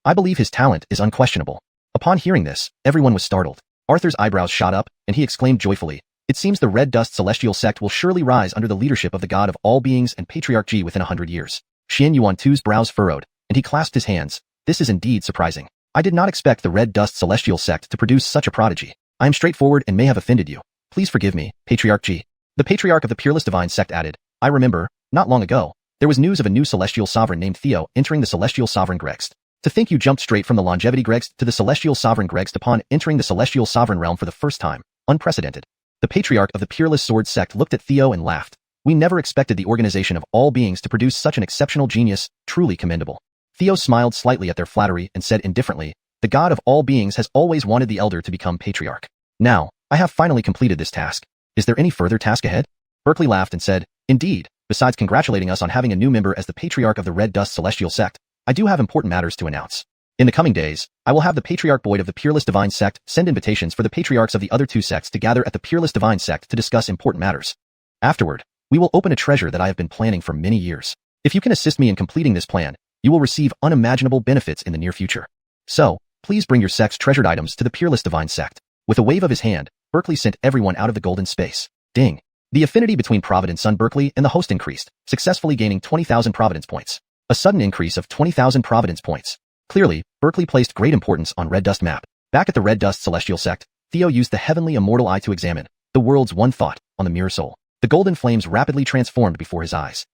I believe his talent is unquestionable. Upon hearing this, everyone was startled. Arthur's eyebrows shot up, and he exclaimed joyfully, it seems the Red Dust Celestial Sect will surely rise under the leadership of the God of all beings and Patriarch G within 100 years. Xian Yuan II's brows furrowed, and he clasped his hands. This is indeed surprising. I did not expect the Red Dust Celestial Sect to produce such a prodigy. I am straightforward and may have offended you. Please forgive me, Patriarch G. The Patriarch of the Peerless Divine Sect added, I remember, not long ago, there was news of a new celestial sovereign named Theo entering the celestial sovereign Grext. To think you jumped straight from the longevity Gregs to the celestial sovereign Gregs upon entering the celestial sovereign realm for the first time. Unprecedented. The patriarch of the Peerless Sword sect looked at Theo and laughed. We never expected the organization of all beings to produce such an exceptional genius, truly commendable. Theo smiled slightly at their flattery and said indifferently, the god of all beings has always wanted the elder to become patriarch. Now, I have finally completed this task. Is there any further task ahead? Berkeley laughed and said, indeed, besides congratulating us on having a new member as the patriarch of the Red Dust Celestial sect, I do have important matters to announce. In the coming days, I will have the Patriarch Boyd of the Peerless Divine sect send invitations for the patriarchs of the other two sects to gather at the Peerless Divine sect to discuss important matters. Afterward, we will open a treasure that I have been planning for many years. If you can assist me in completing this plan, you will receive unimaginable benefits in the near future. So, please bring your sect's treasured items to the Peerless Divine sect. With a wave of his hand, Berkeley sent everyone out of the golden space. Ding. The affinity between Providence Son Berkeley and the host increased, successfully gaining 20,000 Providence points. A sudden increase of 20,000 Providence points. Clearly, Berkeley placed great importance on Red Dust map. Back at the Red Dust Celestial sect, Theo used the heavenly immortal eye to examine the world's one thought on the mirror soul. The golden flames rapidly transformed before his eyes.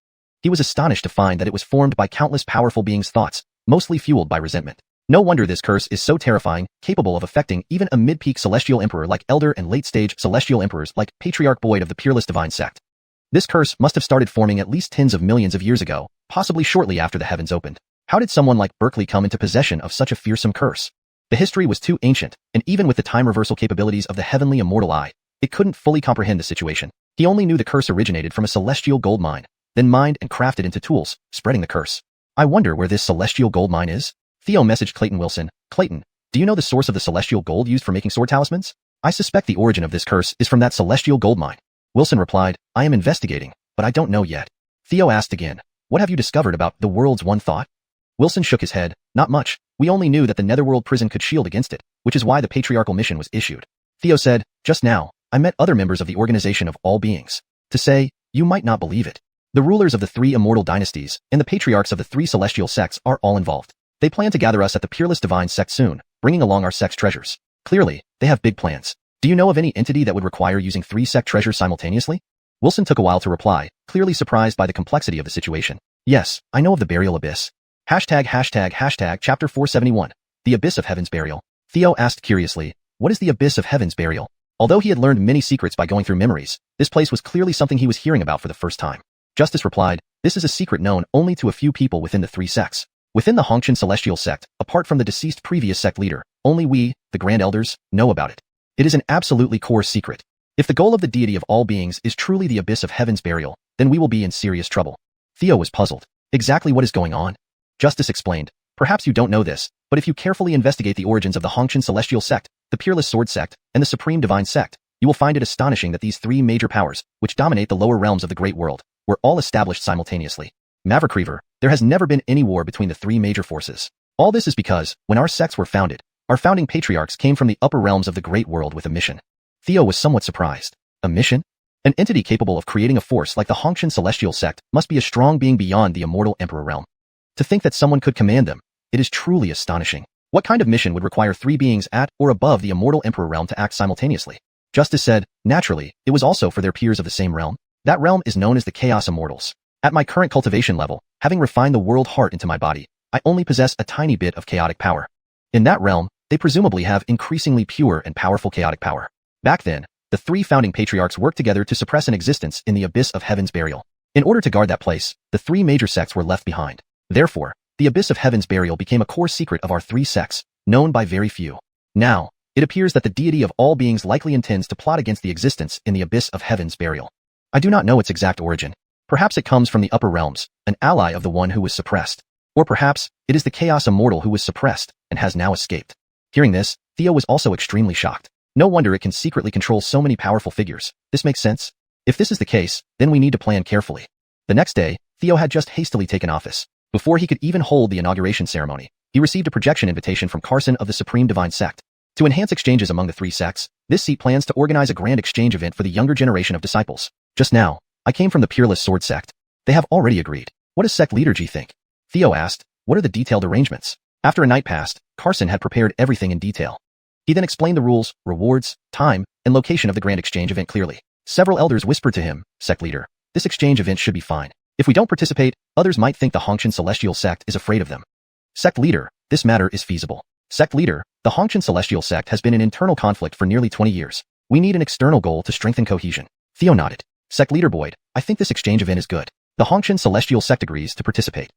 He was astonished to find that it was formed by countless powerful beings' thoughts, mostly fueled by resentment. No wonder this curse is so terrifying, capable of affecting even a mid-peak celestial emperor like Elder and late-stage celestial emperors like Patriarch Boyd of the Peerless Divine sect. This curse must have started forming at least tens of millions of years ago, possibly shortly after the heavens opened. How did someone like Berkeley come into possession of such a fearsome curse? The history was too ancient, and even with the time reversal capabilities of the heavenly immortal eye, it couldn't fully comprehend the situation. He only knew the curse originated from a celestial gold mine, then mined and crafted into tools, spreading the curse. I wonder where this celestial gold mine is? Theo messaged Clayton Wilson. Clayton, do you know the source of the celestial gold used for making sword talismans? I suspect the origin of this curse is from that celestial gold mine. Wilson replied, I am investigating, but I don't know yet. Theo asked again, what have you discovered about the world's one thought? Wilson shook his head, not much. We only knew that the Netherworld prison could shield against it, which is why the patriarchal mission was issued. Theo said, just now, I met other members of the organization of all beings. To say, you might not believe it. The rulers of the three immortal dynasties and the patriarchs of the three celestial sects are all involved. They plan to gather us at the Peerless Divine sect soon, bringing along our sect's treasures. Clearly, they have big plans. Do you know of any entity that would require using 3 sect treasures simultaneously? Wilson took a while to reply, clearly surprised by the complexity of the situation. Yes, I know of the Burial Abyss. Hashtag chapter 471. The Abyss of Heaven's Burial. Theo asked curiously, what is the Abyss of Heaven's Burial? Although he had learned many secrets by going through memories, this place was clearly something he was hearing about for the first time. Justice replied, this is a secret known only to a few people within the 3 sects. Within the Hongqian Celestial sect, apart from the deceased previous sect leader, only we, the Grand Elders, know about it. It is an absolutely core secret. If the goal of the deity of all beings is truly the Abyss of Heaven's Burial, then we will be in serious trouble. Theo was puzzled. Exactly what is going on? Justice explained, perhaps you don't know this, but if you carefully investigate the origins of the Hongqian Celestial sect, the Peerless Sword sect, and the Supreme Divine sect, you will find it astonishing that these 3 major powers, which dominate the lower realms of the Great World, were all established simultaneously. Maverick Reaver, there has never been any war between the 3 major forces. All this is because, when our sects were founded, our founding patriarchs came from the upper realms of the Great World with a mission. Theo was somewhat surprised. A mission? An entity capable of creating a force like the Hongqian Celestial sect must be a strong being beyond the immortal Emperor realm. To think that someone could command them, it is truly astonishing. What kind of mission would require 3 beings at or above the immortal Emperor realm to act simultaneously? Justice said, naturally, it was also for their peers of the same realm. That realm is known as the Chaos Immortals. At my current cultivation level, having refined the world heart into my body, I only possess a tiny bit of chaotic power. In that realm, they presumably have increasingly pure and powerful chaotic power. Back then, the 3 founding patriarchs worked together to suppress an existence in the Abyss of Heaven's Burial. In order to guard that place, the 3 major sects were left behind. Therefore, the Abyss of Heaven's Burial became a core secret of our 3 sects, known by very few. Now, it appears that the deity of all beings likely intends to plot against the existence in the Abyss of Heaven's Burial. I do not know its exact origin. Perhaps it comes from the upper realms, an ally of the one who was suppressed. Or perhaps, it is the Chaos Immortal who was suppressed and has now escaped. Hearing this, Theo was also extremely shocked. No wonder it can secretly control so many powerful figures. This makes sense. If this is the case, then we need to plan carefully. The next day, Theo had just hastily taken office. Before he could even hold the inauguration ceremony, he received a projection invitation from Carson of the Supreme Divine sect. To enhance exchanges among the 3 sects, this seat plans to organize a grand exchange event for the younger generation of disciples. Just now, I came from the Peerless Sword sect. They have already agreed. What does sect liturgy think? Theo asked, what are the detailed arrangements? After a night passed, Carson had prepared everything in detail. He then explained the rules, rewards, time, and location of the grand exchange event clearly. Several elders whispered to him, sect leader, this exchange event should be fine. If we don't participate, others might think the Hongqian Celestial sect is afraid of them. Sect leader, this matter is feasible. Sect leader, the Hongqian Celestial Sect has been in internal conflict for nearly 20 years. We need an external goal to strengthen cohesion. Theo nodded. Sect leader Boyd, I think this exchange event is good. The Hongqian Celestial Sect agrees to participate.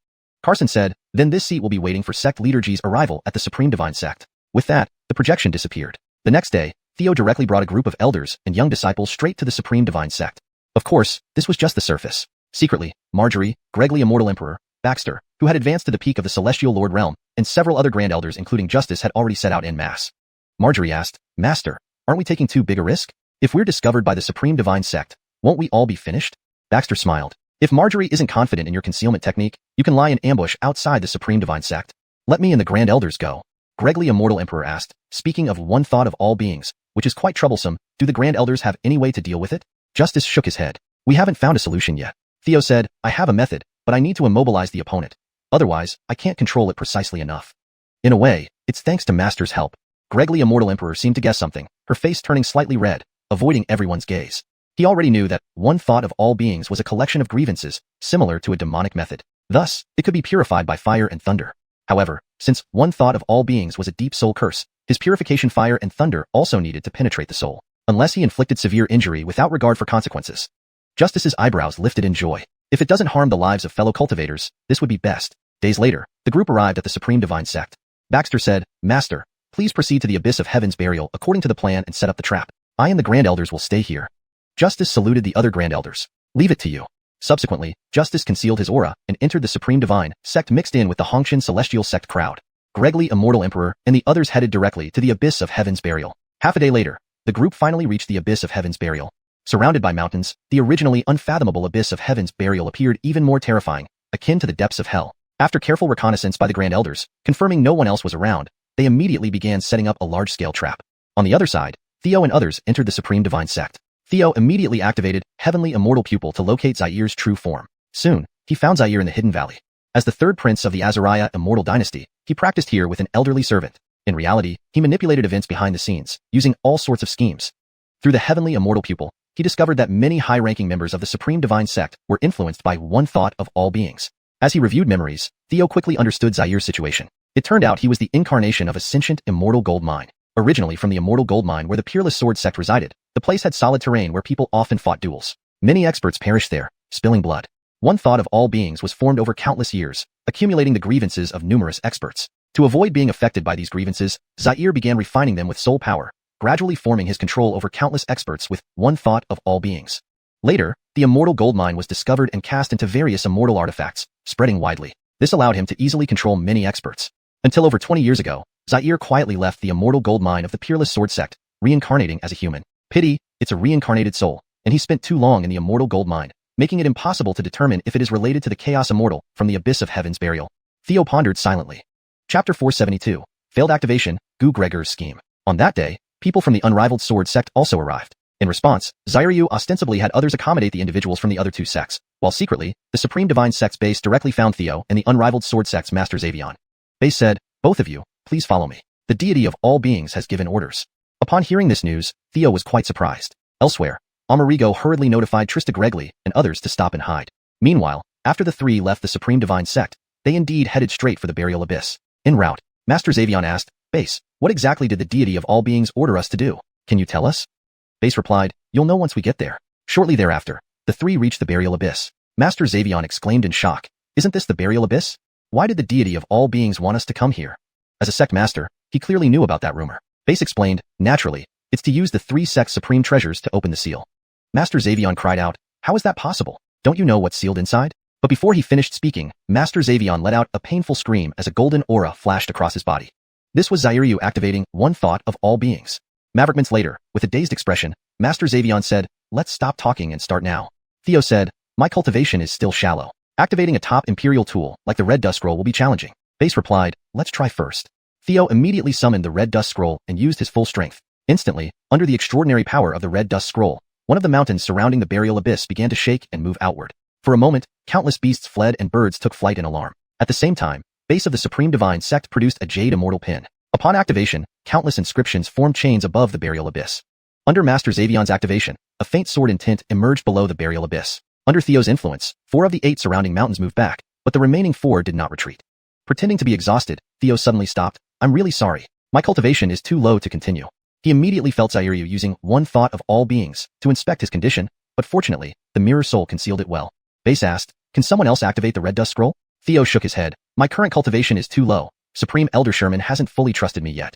Carson said, then this seat will be waiting for Sect leader G's arrival at the Supreme Divine Sect. With that, the projection disappeared. The next day, Theo directly brought a group of elders and young disciples straight to the Supreme Divine Sect. Of course, this was just the surface. Secretly, Marjorie, Gregly Immortal Emperor, Baxter, who had advanced to the peak of the Celestial Lord realm, and several other Grand Elders including Justice had already set out en masse. Marjorie asked, Master, aren't we taking too big a risk? If we're discovered by the Supreme Divine Sect, won't we all be finished? Baxter smiled. If Marjorie isn't confident in your concealment technique, you can lie in ambush outside the Supreme Divine Sect. Let me and the Grand Elders go. Gregly Immortal Emperor asked, speaking of one thought of all beings, which is quite troublesome, do the Grand Elders have any way to deal with it? Justice shook his head. We haven't found a solution yet. Theo said, I have a method, but I need to immobilize the opponent. Otherwise, I can't control it precisely enough. In a way, it's thanks to Master's help. Gregly Immortal Emperor seemed to guess something, her face turning slightly red, avoiding everyone's gaze. He already knew that one thought of all beings was a collection of grievances, similar to a demonic method. Thus, it could be purified by fire and thunder. However, since one thought of all beings was a deep soul curse, his purification fire and thunder also needed to penetrate the soul, unless he inflicted severe injury without regard for consequences. Justice's eyebrows lifted in joy. If it doesn't harm the lives of fellow cultivators, this would be best. Days later, the group arrived at the Supreme Divine Sect. Baxter said, Master, please proceed to the Abyss of Heaven's burial according to the plan and set up the trap. I and the Grand Elders will stay here. Justice saluted the other Grand Elders. Leave it to you. Subsequently, Justice concealed his aura and entered the Supreme Divine Sect mixed in with the Hongqian Celestial Sect crowd. Gregly Immortal Emperor and the others headed directly to the Abyss of Heaven's burial. Half a day later, the group finally reached the Abyss of Heaven's burial. Surrounded by mountains, the originally unfathomable Abyss of Heaven's burial appeared even more terrifying, akin to the depths of hell. After careful reconnaissance by the Grand Elders, confirming no one else was around, they immediately began setting up a large-scale trap. On the other side, Theo and others entered the Supreme Divine Sect. Theo immediately activated Heavenly Immortal Pupil to locate Zaire's true form. Soon, he found Zaire in the Hidden Valley. As the third prince of the Azariah Immortal Dynasty, he practiced here with an elderly servant. In reality, he manipulated events behind the scenes, using all sorts of schemes. Through the Heavenly Immortal Pupil, he discovered that many high-ranking members of the Supreme Divine Sect were influenced by one thought of all beings. As he reviewed memories, Theo quickly understood Zaire's situation. It turned out he was the incarnation of a sentient immortal gold mine. Originally from the Immortal Gold Mine where the Peerless Sword Sect resided, the place had solid terrain where people often fought duels. Many experts perished there, spilling blood. One thought of all beings was formed over countless years, accumulating the grievances of numerous experts. To avoid being affected by these grievances, Zaire began refining them with soul power, gradually forming his control over countless experts with one thought of all beings. Later, the Immortal Gold Mine was discovered and cast into various immortal artifacts, spreading widely. This allowed him to easily control many experts. Until over 20 years ago, Zaire quietly left the Immortal Gold Mine of the Peerless Sword Sect, reincarnating as a human. Pity, it's a reincarnated soul, and he spent too long in the Immortal Gold Mine, making it impossible to determine if it is related to the Chaos Immortal from the Abyss of Heaven's burial. Theo pondered silently. Chapter 472, Failed Activation, Gu Gregor's Scheme. On that day, people from the Unrivaled Sword Sect also arrived. In response, Zairyu ostensibly had others accommodate the individuals from the other two sects, while secretly, the Supreme Divine Sect's base directly found Theo and the Unrivaled Sword Sect's Master Xavion. Base said, both of you, please follow me. The deity of all beings has given orders. Upon hearing this news, Theo was quite surprised. Elsewhere, Amerigo hurriedly notified Trista Gregly and others to stop and hide. Meanwhile, after the three left the Supreme Divine Sect, they indeed headed straight for the burial abyss. En route, Master Xavion asked, Base, what exactly did the deity of all beings order us to do? Can you tell us? Base replied, you'll know once we get there. Shortly thereafter, the three reached the burial abyss. Master Xavion exclaimed in shock, isn't this the burial abyss? Why did the deity of all beings want us to come here? As a sect master, he clearly knew about that rumor. Base explained, naturally, it's to use the three sect's supreme treasures to open the seal. Master Xavion cried out, how is that possible? Don't you know what's sealed inside? But before he finished speaking, Master Xavion let out a painful scream as a golden aura flashed across his body. This was Zairyu activating one thought of all beings. Maverick minutes later, with a dazed expression, Master Xavion said, let's stop talking and start now. Theo said, my cultivation is still shallow. Activating a top Imperial tool like the Red Dust Scroll will be challenging. Base replied, let's try first. Theo immediately summoned the Red Dust Scroll and used his full strength. Instantly, under the extraordinary power of the Red Dust Scroll, one of the mountains surrounding the burial abyss began to shake and move outward. For a moment, countless beasts fled and birds took flight in alarm. At the same time, Base of the Supreme Divine Sect produced a Jade Immortal Pin. Upon activation, countless inscriptions formed chains above the burial abyss. Under Master Xavion's activation, a faint sword intent emerged below the burial abyss. Under Theo's influence, 4 of the 8 surrounding mountains moved back, but the remaining 4 did not retreat. Pretending to be exhausted, Theo suddenly stopped. I'm really sorry. My cultivation is too low to continue. He immediately felt Zairyu using one thought of all beings to inspect his condition, but fortunately, the mirror soul concealed it well. Base asked, can someone else activate the red dust scroll? Theo shook his head. My current cultivation is too low. Supreme Elder Sherman hasn't fully trusted me yet.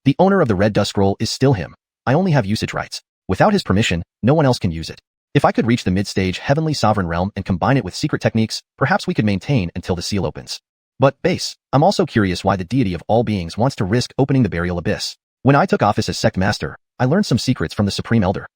The owner of the red dust scroll is still him. I only have usage rights. Without his permission, no one else can use it. If I could reach the mid-stage Heavenly Sovereign Realm and combine it with secret techniques, perhaps we could maintain until the seal opens. But, Base, I'm also curious why the deity of all beings wants to risk opening the burial abyss. When I took office as Sect Master, I learned some secrets from the Supreme Elder.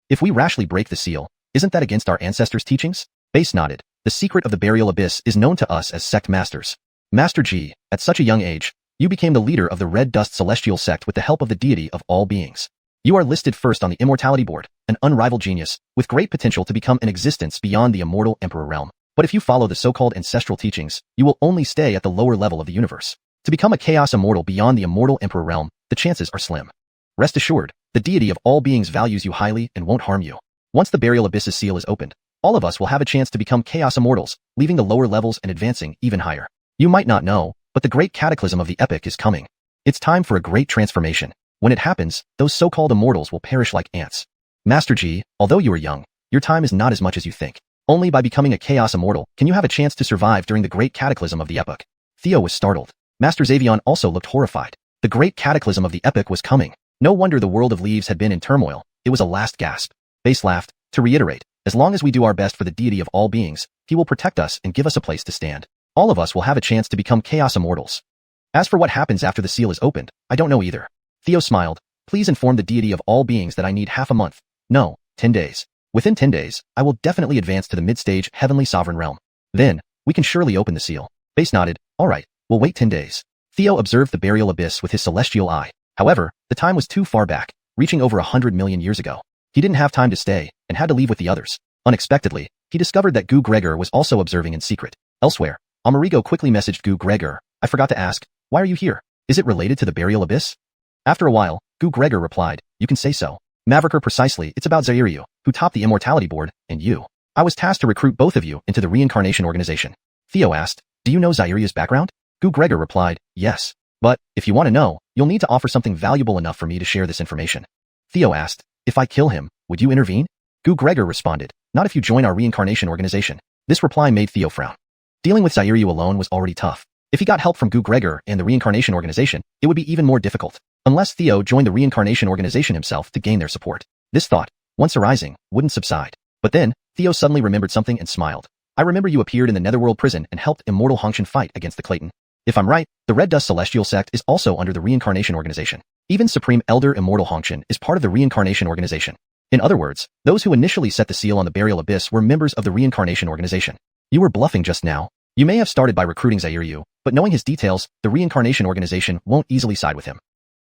If we rashly break the seal, isn't that against our ancestors' teachings? Base nodded. The secret of the burial abyss is known to us as Sect Masters. Master G, at such a young age, you became the leader of the Red Dust Celestial Sect with the help of the deity of all beings. You are listed first on the Immortality Board, an unrivaled genius, with great potential to become an existence beyond the immortal Emperor realm. But if you follow the so-called ancestral teachings, you will only stay at the lower level of the universe. To become a chaos immortal beyond the immortal Emperor realm, the chances are slim. Rest assured, the deity of all beings values you highly and won't harm you. Once the burial abyss's seal is opened, all of us will have a chance to become chaos immortals, leaving the lower levels and advancing even higher. You might not know, but the great cataclysm of the epic is coming. It's time for a great transformation. When it happens, those so-called immortals will perish like ants. Master G, although you are young, your time is not as much as you think. Only by becoming a chaos immortal can you have a chance to survive during the great cataclysm of the epoch. Theo was startled. Master Xavion also looked horrified. The great cataclysm of the epoch was coming. No wonder the world of leaves had been in turmoil. It was a last gasp. Base laughed. To reiterate, as long as we do our best for the deity of all beings, he will protect us and give us a place to stand. All of us will have a chance to become chaos immortals. As for what happens after the seal is opened, I don't know either. Theo smiled. Please inform the deity of all beings that I need half a month. No, 10 days. Within 10 days, I will definitely advance to the mid-stage Heavenly Sovereign Realm. Then, we can surely open the seal. Base nodded. All right, we'll wait 10 days. Theo observed the burial abyss with his celestial eye. However, the time was too far back, reaching over 100 million years ago. He didn't have time to stay, and had to leave with the others. Unexpectedly, he discovered that Gu Gregor was also observing in secret. Elsewhere, Amerigo quickly messaged Gu Gregor. I forgot to ask, why are you here? Is it related to the burial abyss? After a while, Gu Gregor replied, you can say so. Mavericker precisely, it's about Zairyu, who topped the Immortality Board, and you. I was tasked to recruit both of you into the reincarnation organization. Theo asked, do you know Zairyu's background? Gu Gregor replied, yes. But, if you want to know, you'll need to offer something valuable enough for me to share this information. Theo asked, if I kill him, would you intervene? Gu Gregor responded, not if you join our reincarnation organization. This reply made Theo frown. Dealing with Zairyu alone was already tough. If he got help from Gu Gregor and the reincarnation organization, it would be even more difficult. Unless Theo joined the reincarnation organization himself to gain their support. This thought, once arising, wouldn't subside. But then, Theo suddenly remembered something and smiled. I remember you appeared in the Netherworld prison and helped Immortal Hongshan fight against the Clayton. If I'm right, the Red Dust Celestial Sect is also under the reincarnation organization. Even Supreme Elder Immortal Hongshan is part of the reincarnation organization. In other words, those who initially set the seal on the burial abyss were members of the reincarnation organization. You were bluffing just now. You may have started by recruiting Zairyu, but knowing his details, the reincarnation organization won't easily side with him.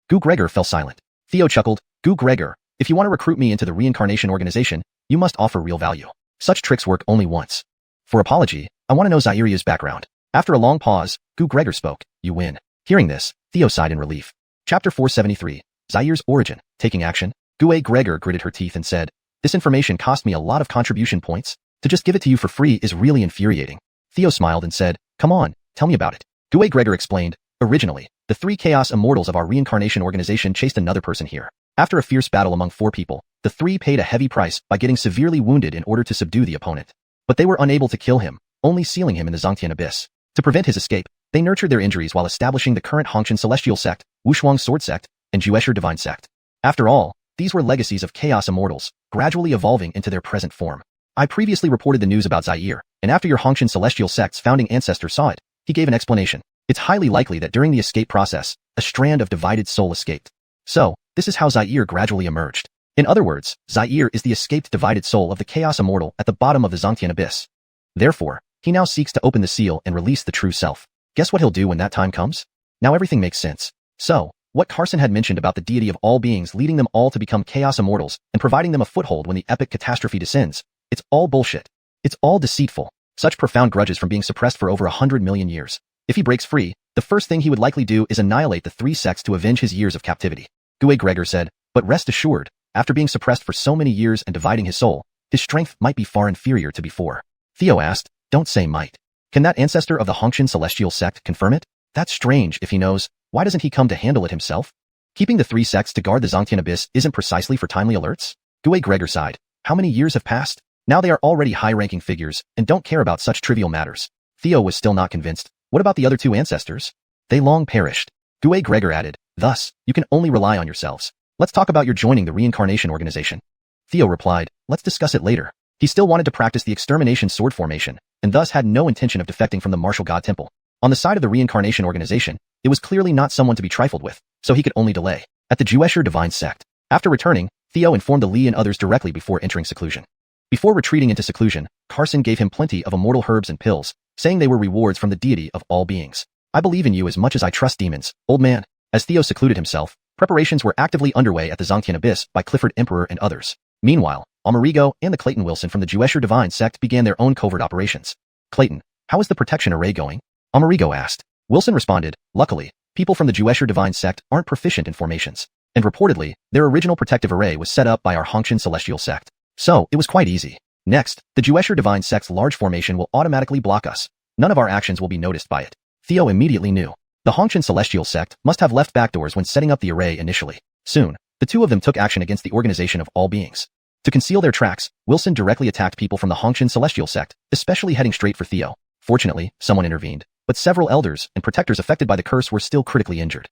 Gu Gregor fell silent. Theo chuckled, Gu Gregor, if you want to recruit me into the reincarnation organization, you must offer real value. Such tricks work only once. For apology, I want to know Zairyu's background. After a long pause, Gu Gregor spoke, you win. Hearing this, Theo sighed in relief. Chapter 473, Zair's Origin, Taking Action. Gu Gregor gritted her teeth and said, this information cost me a lot of contribution points. To just give it to you for free is really infuriating. Theo smiled and said, come on, tell me about it. Gu Gregor explained, originally, the 3 Chaos Immortals of our reincarnation organization chased another person here. After a fierce battle among 4 people, the 3 paid a heavy price by getting severely wounded in order to subdue the opponent. But they were unable to kill him, only sealing him in the Zongtian Abyss. To prevent his escape, they nurtured their injuries while establishing the current Hongshan Celestial Sect, Wushuang Sword Sect, and Juesher Divine Sect. After all, these were legacies of Chaos Immortals, gradually evolving into their present form. I previously reported the news about Zaire, and after your Hongshan Celestial Sect's founding ancestor saw it, he gave an explanation. It's highly likely that during the escape process, a strand of divided soul escaped. So, this is how Zaire gradually emerged. In other words, Zaire is the escaped divided soul of the Chaos Immortal at the bottom of the Zongtian Abyss. Therefore, he now seeks to open the seal and release the true self. Guess what he'll do when that time comes? Now everything makes sense. So, what Carson had mentioned about the deity of all beings leading them all to become Chaos Immortals and providing them a foothold when the epic catastrophe descends, it's all bullshit. It's all deceitful. Such profound grudges from being suppressed for over 100 million years. If he breaks free, the first thing he would likely do is annihilate the 3 sects to avenge his years of captivity. Gu Gregor said, but rest assured, after being suppressed for so many years and dividing his soul, his strength might be far inferior to before. Theo asked, don't say might. Can that ancestor of the Hongqian celestial sect confirm it? That's strange. If he knows, why doesn't he come to handle it himself? Keeping the three sects to guard the Zongtian abyss isn't precisely for timely alerts? Gregor sighed. How many years have passed? Now they are already high-ranking figures and don't care about such trivial matters. Theo was still not convinced. What about the other two ancestors? They long perished. Gregor added. Thus, you can only rely on yourselves. Let's talk about your joining the reincarnation organization. Theo replied, let's discuss it later. He still wanted to practice the extermination sword formation, and thus had no intention of defecting from the martial god temple. On the side of the reincarnation organization, it was clearly not someone to be trifled with, so he could only delay. At the Juesher divine sect. After returning, Theo informed the Li and others directly before entering seclusion. Before retreating into seclusion, Carson gave him plenty of immortal herbs and pills, saying they were rewards from the deity of all beings. I believe in you as much as I trust demons, old man. As Theo secluded himself, preparations were actively underway at the Zongtian abyss by Clifford Emperor and others. Meanwhile, Amerigo and the Clayton Wilson from the Juesher divine sect began their own covert operations. Clayton, how is the protection array going? Amerigo asked. Wilson responded, luckily, people from the Juesher divine sect aren't proficient in formations, and reportedly, their original protective array was set up by our Hongqian celestial sect. So, it was quite easy. Next, the Juesher divine sect's large formation will automatically block us. None of our actions will be noticed by it. Theo immediately knew. The Hongqian celestial sect must have left backdoors when setting up the array initially. Soon, the two of them took action against the organization of all beings. To conceal their tracks, Wilson directly attacked people from the Hongqian celestial sect, especially heading straight for Theo. Fortunately, someone intervened, but several elders and protectors affected by the curse were still critically injured.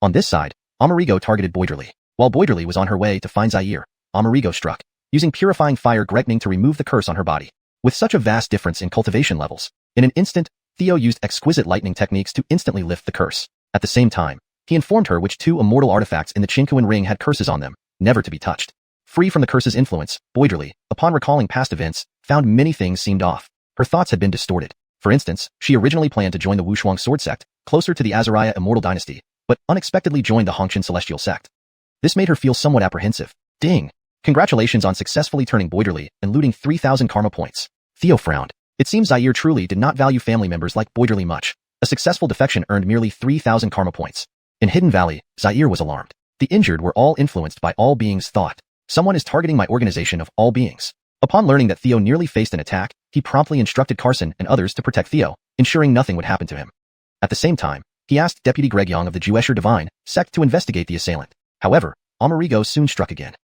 On this side, Amerigo targeted Boiderly. While Boiderly was on her way to find Zaire, Amerigo struck, using purifying fire Gregning to remove the curse on her body. With such a vast difference in cultivation levels, in an instant, Theo used exquisite lightning techniques to instantly lift the curse. At the same time, he informed her which two immortal artifacts in the Qingquan ring had curses on them, never to be touched. Free from the curse's influence, Boiderly, upon recalling past events, found many things seemed off. Her thoughts had been distorted. For instance, she originally planned to join the Wushuang sword sect, closer to the Azariah immortal dynasty, but unexpectedly joined the Hongqian celestial sect. This made her feel somewhat apprehensive. Ding! Congratulations on successfully turning Boiderly and looting 3,000 karma points. Theo frowned. It seems Zaire truly did not value family members like Boiderly much. A successful defection earned merely 3,000 karma points. In Hidden Valley, Zaire was alarmed. The injured were all influenced by all beings' thought. Someone is targeting my organization of all beings. Upon learning that Theo nearly faced an attack, he promptly instructed Carson and others to protect Theo, ensuring nothing would happen to him. At the same time, he asked Deputy Gregyong of the Juesher Divine sect to investigate the assailant. However, Amerigo soon struck again.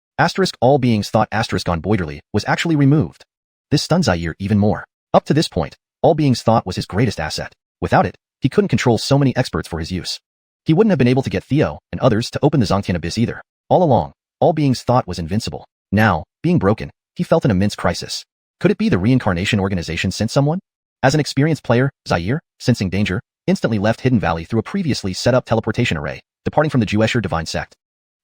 All beings thought on Boiderly was actually removed. This stunned Zaire even more. Up to this point, all beings thought was his greatest asset. Without it, he couldn't control so many experts for his use. He wouldn't have been able to get Theo and others to open the Zongtian abyss either. All along, all beings thought was invincible. Now, being broken, he felt an immense crisis. Could it be the reincarnation organization sent someone? As an experienced player, Zaire, sensing danger, instantly left Hidden Valley through a previously set up teleportation array, departing from the Juesher Divine sect.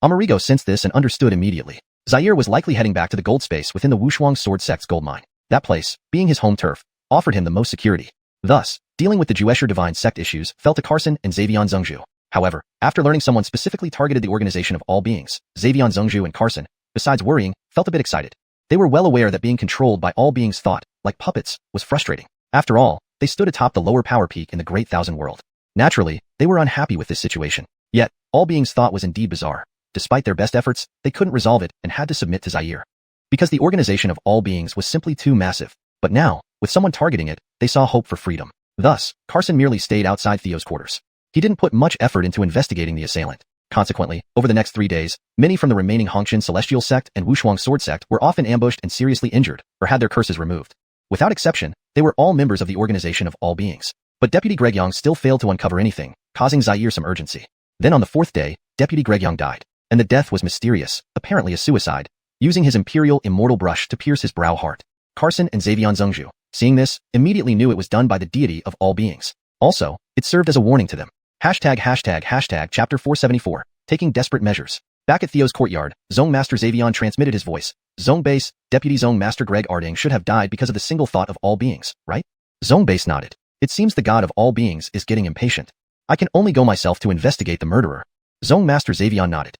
Amerigo sensed this and understood immediately. Zaire was likely heading back to the gold space within the Wushuang Sword Sect's gold mine. That place, being his home turf, offered him the most security. Thus, dealing with the Juesher Divine sect issues fell to Carson and Xavion Zhengzhu. However, after learning someone specifically targeted the organization of all beings, Xavion Zhengzhu and Carson, besides worrying, felt a bit excited. They were well aware that being controlled by all beings thought, like puppets, was frustrating. After all, they stood atop the lower power peak in the Great Thousand World. Naturally, they were unhappy with this situation. Yet, all beings thought was indeed bizarre. Despite their best efforts, they couldn't resolve it and had to submit to Zaire. Because the organization of all beings was simply too massive. But now, with someone targeting it, they saw hope for freedom. Thus, Carson merely stayed outside Theo's quarters. He didn't put much effort into investigating the assailant. Consequently, over the next 3 days, many from the remaining Hongqian Celestial Sect and Wushuang Sword Sect were often ambushed and seriously injured, or had their curses removed. Without exception, they were all members of the organization of all beings. But Deputy Gregyong still failed to uncover anything, causing Zaire some urgency. Then on the 4th day, Deputy Gregyong died. And the death was mysterious, apparently a suicide, using his imperial immortal brush to pierce his brow heart. Carson and Xavion Zhengzhu, seeing this, immediately knew it was done by the deity of all beings. Also, it served as a warning to them. Chapter 474, taking desperate measures. Back at Theo's courtyard, Zone Master Xavion transmitted his voice. Zone Base, Deputy Zone Master Greg Arding should have died because of the single thought of all beings, right? Zone Base nodded. It seems the god of all beings is getting impatient. I can only go myself to investigate the murderer. Zone Master Xavion nodded.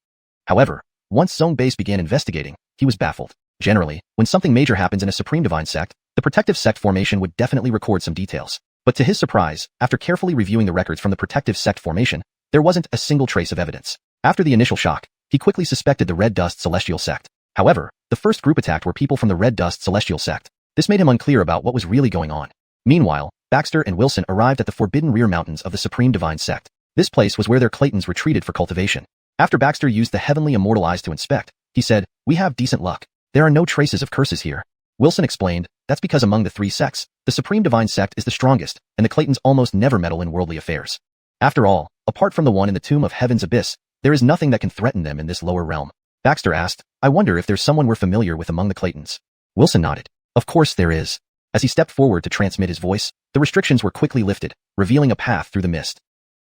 However, once Zone Base began investigating, he was baffled. Generally, when something major happens in a Supreme Divine Sect, the Protective Sect formation would definitely record some details. But to his surprise, after carefully reviewing the records from the Protective Sect formation, there wasn't a single trace of evidence. After the initial shock, he quickly suspected the Red Dust Celestial Sect. However, the first group attacked were people from the Red Dust Celestial Sect. This made him unclear about what was really going on. Meanwhile, Baxter and Wilson arrived at the forbidden rear mountains of the Supreme Divine Sect. This place was where their Claytons retreated for cultivation. After Baxter used the heavenly immortal eyes to inspect, he said, "We have decent luck. There are no traces of curses here." Wilson explained, "That's because among the three sects, the Supreme Divine Sect is the strongest, and the Claytons almost never meddle in worldly affairs. After all, apart from the one in the tomb of Heaven's abyss, there is nothing that can threaten them in this lower realm." Baxter asked, "I wonder if there's someone we're familiar with among the Claytons." Wilson nodded. "Of course there is." As he stepped forward to transmit his voice, the restrictions were quickly lifted, revealing a path through the mist.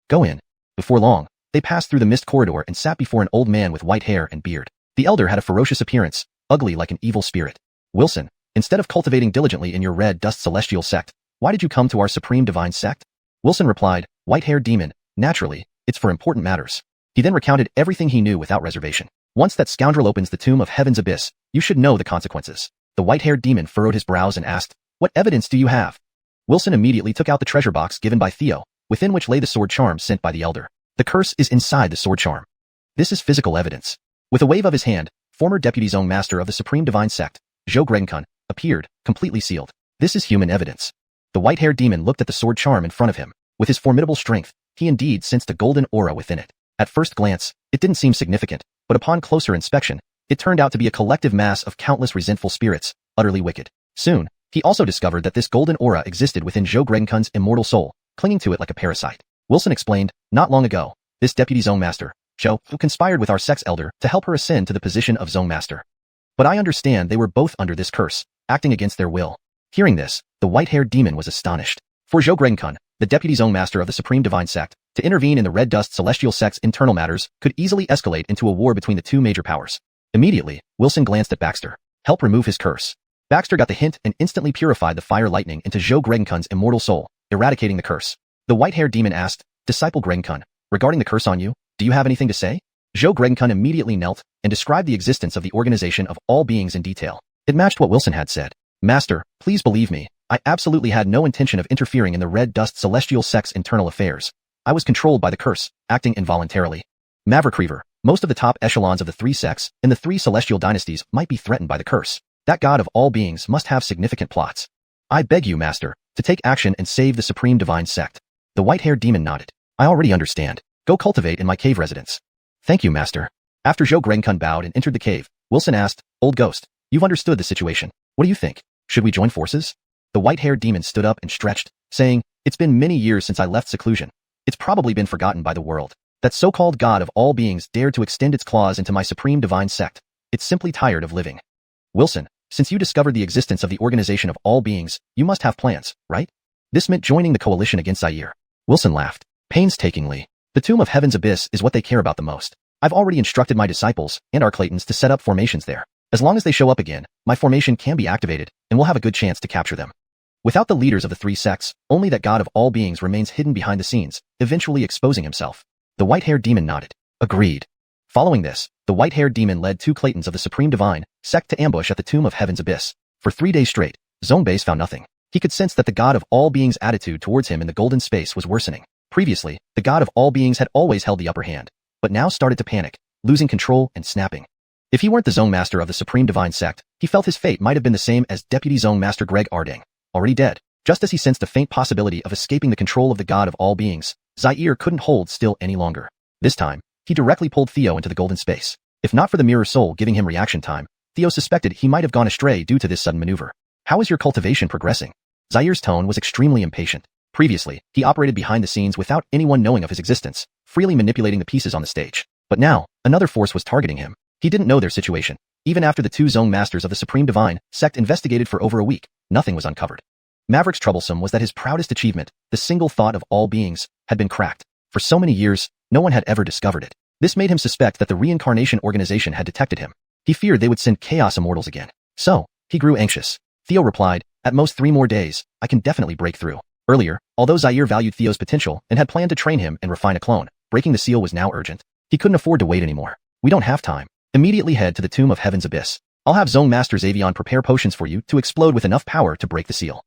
"Go in." Before long, they passed through the mist corridor and sat before an old man with white hair and beard. The elder had a ferocious appearance, ugly like an evil spirit. "Wilson, instead of cultivating diligently in your red dust celestial sect, why did you come to our Supreme Divine Sect?" Wilson replied, "White-haired demon, naturally, it's for important matters." He then recounted everything he knew without reservation. "Once that scoundrel opens the tomb of Heaven's abyss, you should know the consequences." The white-haired demon furrowed his brows and asked, "What evidence do you have?" Wilson immediately took out the treasure box given by Theo, within which lay the sword charm sent by the elder. "The curse is inside the sword charm. This is physical evidence." With a wave of his hand, former Deputy Zone Master of the Supreme Divine Sect, Zhou Gregenkun, appeared, completely sealed. "This is human evidence." The white-haired demon looked at the sword charm in front of him. With his formidable strength, he indeed sensed a golden aura within it. At first glance, it didn't seem significant, but upon closer inspection, it turned out to be a collective mass of countless resentful spirits, utterly wicked. Soon, he also discovered that this golden aura existed within Zhou Gregenkun's immortal soul, clinging to it like a parasite. Wilson explained, "Not long ago, this Deputy Zone Master, Zhou, who conspired with our sect's elder to help her ascend to the position of Zone Master. But I understand they were both under this curse, acting against their will." Hearing this, the white-haired demon was astonished. For Zhou Gregenkun, the Deputy Zone Master of the Supreme Divine Sect, to intervene in the Red Dust Celestial Sect's internal matters could easily escalate into a war between the two major powers. Immediately, Wilson glanced at Baxter. "Help remove his curse." Baxter got the hint and instantly purified the fire lightning into Zhou Gregenkun's immortal soul, eradicating the curse. The white-haired demon asked, "Disciple Gregenkun, regarding the curse on you, do you have anything to say?" Zhou Gregenkun immediately knelt and described the existence of the organization of all beings in detail. It matched what Wilson had said. "Master, please believe me, I absolutely had no intention of interfering in the Red Dust Celestial Sect's internal affairs. I was controlled by the curse, acting involuntarily." Maverick Reaver, most of the top echelons of the three sects in the three celestial dynasties might be threatened by the curse. That god of all beings must have significant plots. "I beg you, Master, to take action and save the Supreme Divine Sect." The white-haired demon nodded. "I already understand. Go cultivate in my cave residence." "Thank you, Master." After Zhou Gregenkun bowed and entered the cave, Wilson asked, "Old Ghost, you've understood the situation. What do you think? Should we join forces?" The white-haired demon stood up and stretched, saying, "It's been many years since I left seclusion. It's probably been forgotten by the world. That so-called god of all beings dared to extend its claws into my Supreme Divine Sect. It's simply tired of living." "Wilson, since you discovered the existence of the organization of all beings, you must have plans, right? This meant joining the coalition against Zaire." Wilson laughed, painstakingly. "The Tomb of Heaven's Abyss is what they care about the most. I've already instructed my disciples and our Claytons to set up formations there. As long as they show up again, my formation can be activated, and we'll have a good chance to capture them. Without the leaders of the three sects, only that god of all beings remains hidden behind the scenes, eventually exposing himself." The white-haired demon nodded. "Agreed." Following this, the white-haired demon led two Claytons of the Supreme Divine Sect to ambush at the Tomb of Heaven's Abyss. For 3 days straight, Zone Base found nothing. He could sense that the god of all beings' attitude towards him in the golden space was worsening. Previously, the god of all beings had always held the upper hand, but now started to panic, losing control and snapping. If he weren't the Zone Master of the Supreme Divine Sect, he felt his fate might have been the same as Deputy Zone Master Greg Ardang, already dead. Just as he sensed a faint possibility of escaping the control of the god of all beings, Zaire couldn't hold still any longer. This time, he directly pulled Theo into the golden space. If not for the mirror soul giving him reaction time, Theo suspected he might have gone astray due to this sudden maneuver. "How is your cultivation progressing?" Zaire's tone was extremely impatient. Previously, he operated behind the scenes without anyone knowing of his existence, freely manipulating the pieces on the stage. But now, another force was targeting him. He didn't know their situation. Even after the two Zone Masters of the Supreme Divine Sect investigated for over a week, nothing was uncovered. Maverick's troublesome was that his proudest achievement, the single thought of all beings, had been cracked. For so many years, no one had ever discovered it. This made him suspect that the Reincarnation Organization had detected him. He feared they would send Chaos Immortals again. So, he grew anxious. Theo replied, "At most 3 more days, I can definitely break through." Earlier, although Zaire valued Theo's potential and had planned to train him and refine a clone, breaking the seal was now urgent. He couldn't afford to wait anymore. "We don't have time. Immediately head to the Tomb of Heaven's Abyss. I'll have Zone Master Xavion prepare potions for you to explode with enough power to break the seal.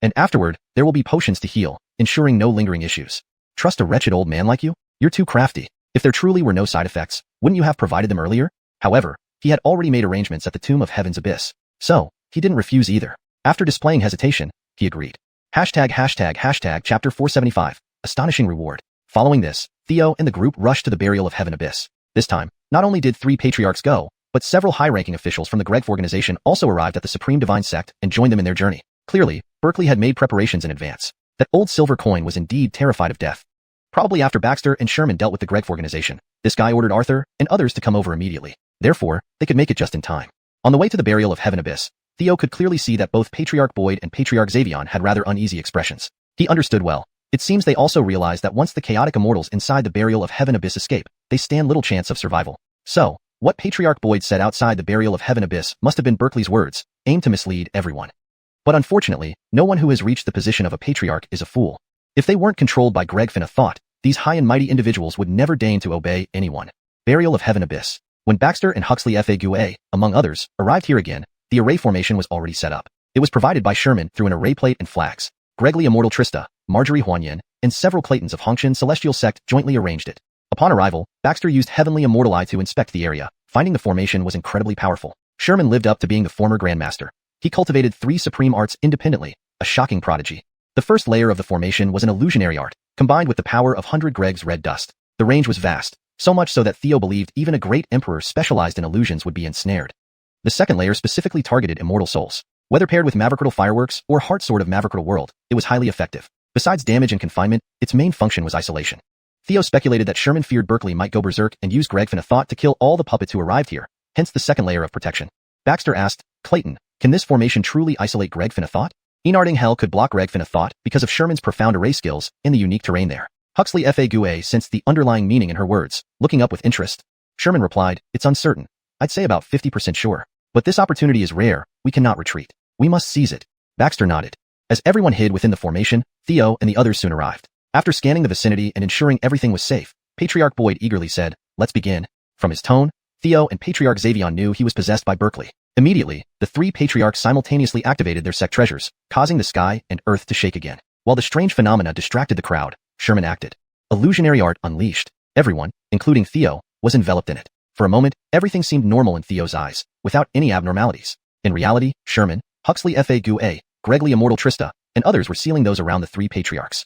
And afterward, there will be potions to heal, ensuring no lingering issues. Trust a wretched old man like you? You're too crafty. If there truly were no side effects, wouldn't you have provided them earlier?" However, he had already made arrangements at the Tomb of Heaven's Abyss, so he didn't refuse either. After displaying hesitation, he agreed. Chapter 475. Astonishing reward. Following this, Theo and the group rushed to the burial of Heaven Abyss. This time, not only did 3 patriarchs go, but several high-ranking officials from the Greg organization also arrived at the Supreme Divine Sect and joined them in their journey. Clearly, Berkeley had made preparations in advance. That old silver coin was indeed terrified of death. Probably after Baxter and Sherman dealt with the Greg organization, this guy ordered Arthur and others to come over immediately. Therefore, they could make it just in time. On the way to the burial of Heaven Abyss, Theo could clearly see that both Patriarch Boyd and Patriarch Xavion had rather uneasy expressions. He understood well. It seems they also realized that once the chaotic immortals inside the burial of Heaven Abyss escape, they stand little chance of survival. So, what Patriarch Boyd said outside the burial of Heaven Abyss must have been Berkeley's words, aimed to mislead everyone. But unfortunately, no one who has reached the position of a patriarch is a fool. If they weren't controlled by Greg Finna thought, these high and mighty individuals would never deign to obey anyone. Burial of Heaven Abyss. When Baxter and Huxley FAGUA, among others, arrived here again, the array formation was already set up. It was provided by Sherman through an array plate and flags. Gregly Immortal Trista, Marjorie Huanyin, and several Claytons of Hongshan Celestial Sect jointly arranged it. Upon arrival, Baxter used Heavenly Immortal Eye to inspect the area, finding the formation was incredibly powerful. Sherman lived up to being the former Grandmaster. He cultivated 3 supreme arts independently, a shocking prodigy. The first layer of the formation was an illusionary art, combined with the power of 100 Greg's red dust. The range was vast, so much so that Theo believed even a great emperor specialized in illusions would be ensnared. The second layer specifically targeted immortal souls. Whether paired with Maverickal Fireworks or Heart Sword of Maverickal World, it was highly effective. Besides damage and confinement, its main function was isolation. Theo speculated that Sherman feared Berkeley might go berserk and use Greg Finna thought to kill all the puppets who arrived here, hence the second layer of protection. Baxter asked, Clayton, can this formation truly isolate Greg Finna thought? Enarding Hell could block Greg Finna thought because of Sherman's profound array skills and the unique terrain there. Huxley FAGUA sensed the underlying meaning in her words, looking up with interest. Sherman replied, it's uncertain. I'd say about 50% sure. But this opportunity is rare, we cannot retreat. We must seize it. Baxter nodded. As everyone hid within the formation, Theo and the others soon arrived. After scanning the vicinity and ensuring everything was safe, Patriarch Boyd eagerly said, let's begin. From his tone, Theo and Patriarch Xavion knew he was possessed by Berkeley. Immediately, the 3 patriarchs simultaneously activated their sect treasures, causing the sky and earth to shake again. While the strange phenomena distracted the crowd, Sherman acted. Illusionary art unleashed. Everyone, including Theo, was enveloped in it. For a moment, everything seemed normal in Theo's eyes, without any abnormalities. In reality, Sherman, Huxley FAGUA, Gregly Immortal Trista, and others were sealing those around the 3 patriarchs.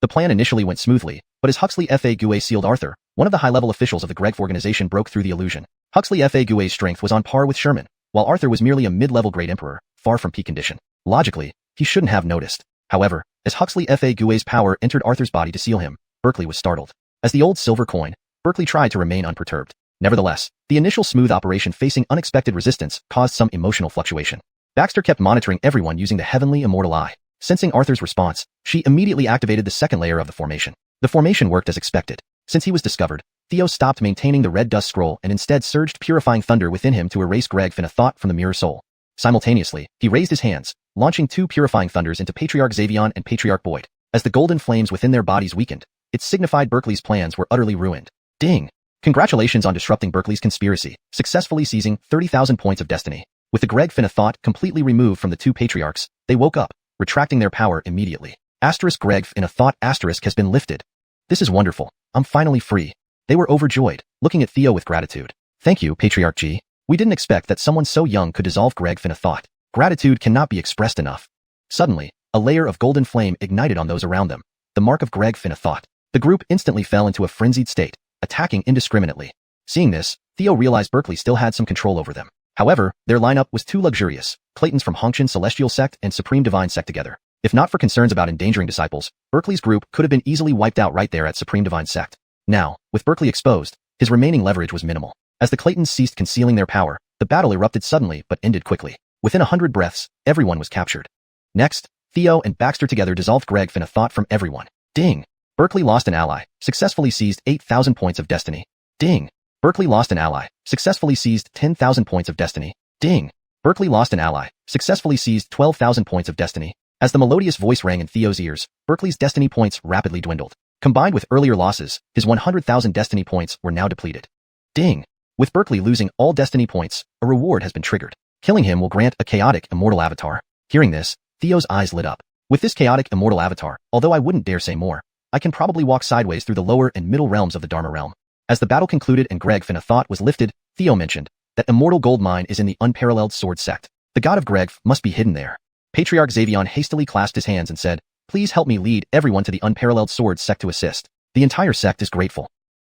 The plan initially went smoothly, but as Huxley FAGUA sealed Arthur, one of the high-level officials of the Greg organization broke through the illusion. Huxley FAGUA's strength was on par with Sherman, while Arthur was merely a mid-level great emperor, far from peak condition. Logically, he shouldn't have noticed. However, as Huxley FAGUA's power entered Arthur's body to seal him, Berkeley was startled. As the old silver coin, Berkeley tried to remain unperturbed. Nevertheless, the initial smooth operation facing unexpected resistance caused some emotional fluctuation. Baxter kept monitoring everyone using the Heavenly Immortal Eye. Sensing Arthur's response, she immediately activated the second layer of the formation. The formation worked as expected. Since he was discovered, Theo stopped maintaining the red dust scroll and instead surged purifying thunder within him to erase Greg Finna thought from the mirror soul. Simultaneously, he raised his hands, launching 2 purifying thunders into Patriarch Xavion and Patriarch Boyd. As the golden flames within their bodies weakened, it signified Berkeley's plans were utterly ruined. Ding! Congratulations on disrupting Berkeley's conspiracy, successfully seizing 30,000 points of destiny. With the Greg Finna thought completely removed from the 2 patriarchs, they woke up, retracting their power immediately. Greg Finna thought has been lifted. This is wonderful. I'm finally free. They were overjoyed, looking at Theo with gratitude. Thank you, Patriarch G. We didn't expect that someone so young could dissolve Greg Finna thought. Gratitude cannot be expressed enough. Suddenly, a layer of golden flame ignited on those around them, the mark of Greg Finna thought. The group instantly fell into a frenzied state, attacking indiscriminately. Seeing this, Theo realized Berkeley still had some control over them. However, their lineup was too luxurious, Claytons from Hongshan Celestial Sect and Supreme Divine Sect together. If not for concerns about endangering disciples, Berkeley's group could have been easily wiped out right there at Supreme Divine Sect. Now, with Berkeley exposed, his remaining leverage was minimal. As the Claytons ceased concealing their power, the battle erupted suddenly but ended quickly. Within 100 breaths, everyone was captured. Next, Theo and Baxter together dissolved Greg Finna thought from everyone. Ding! Berkeley lost an ally, successfully seized 8,000 points of destiny. Ding! Berkeley lost an ally, successfully seized 10,000 points of destiny. Ding! Berkeley lost an ally, successfully seized 12,000 points of destiny. As the melodious voice rang in Theo's ears, Berkeley's destiny points rapidly dwindled. Combined with earlier losses, his 100,000 destiny points were now depleted. Ding! With Berkeley losing all destiny points, a reward has been triggered. Killing him will grant a chaotic immortal avatar. Hearing this, Theo's eyes lit up. With this chaotic immortal avatar, although I wouldn't dare say more, I can probably walk sideways through the lower and middle realms of the Dharma realm. As the battle concluded and Greg Finna thought was lifted, Theo mentioned that immortal gold mine is in the unparalleled sword sect. The god of Greg must be hidden there. Patriarch Xavion hastily clasped his hands and said, "Please help me lead everyone to the Unparalleled Sword sect to assist." The entire sect is grateful.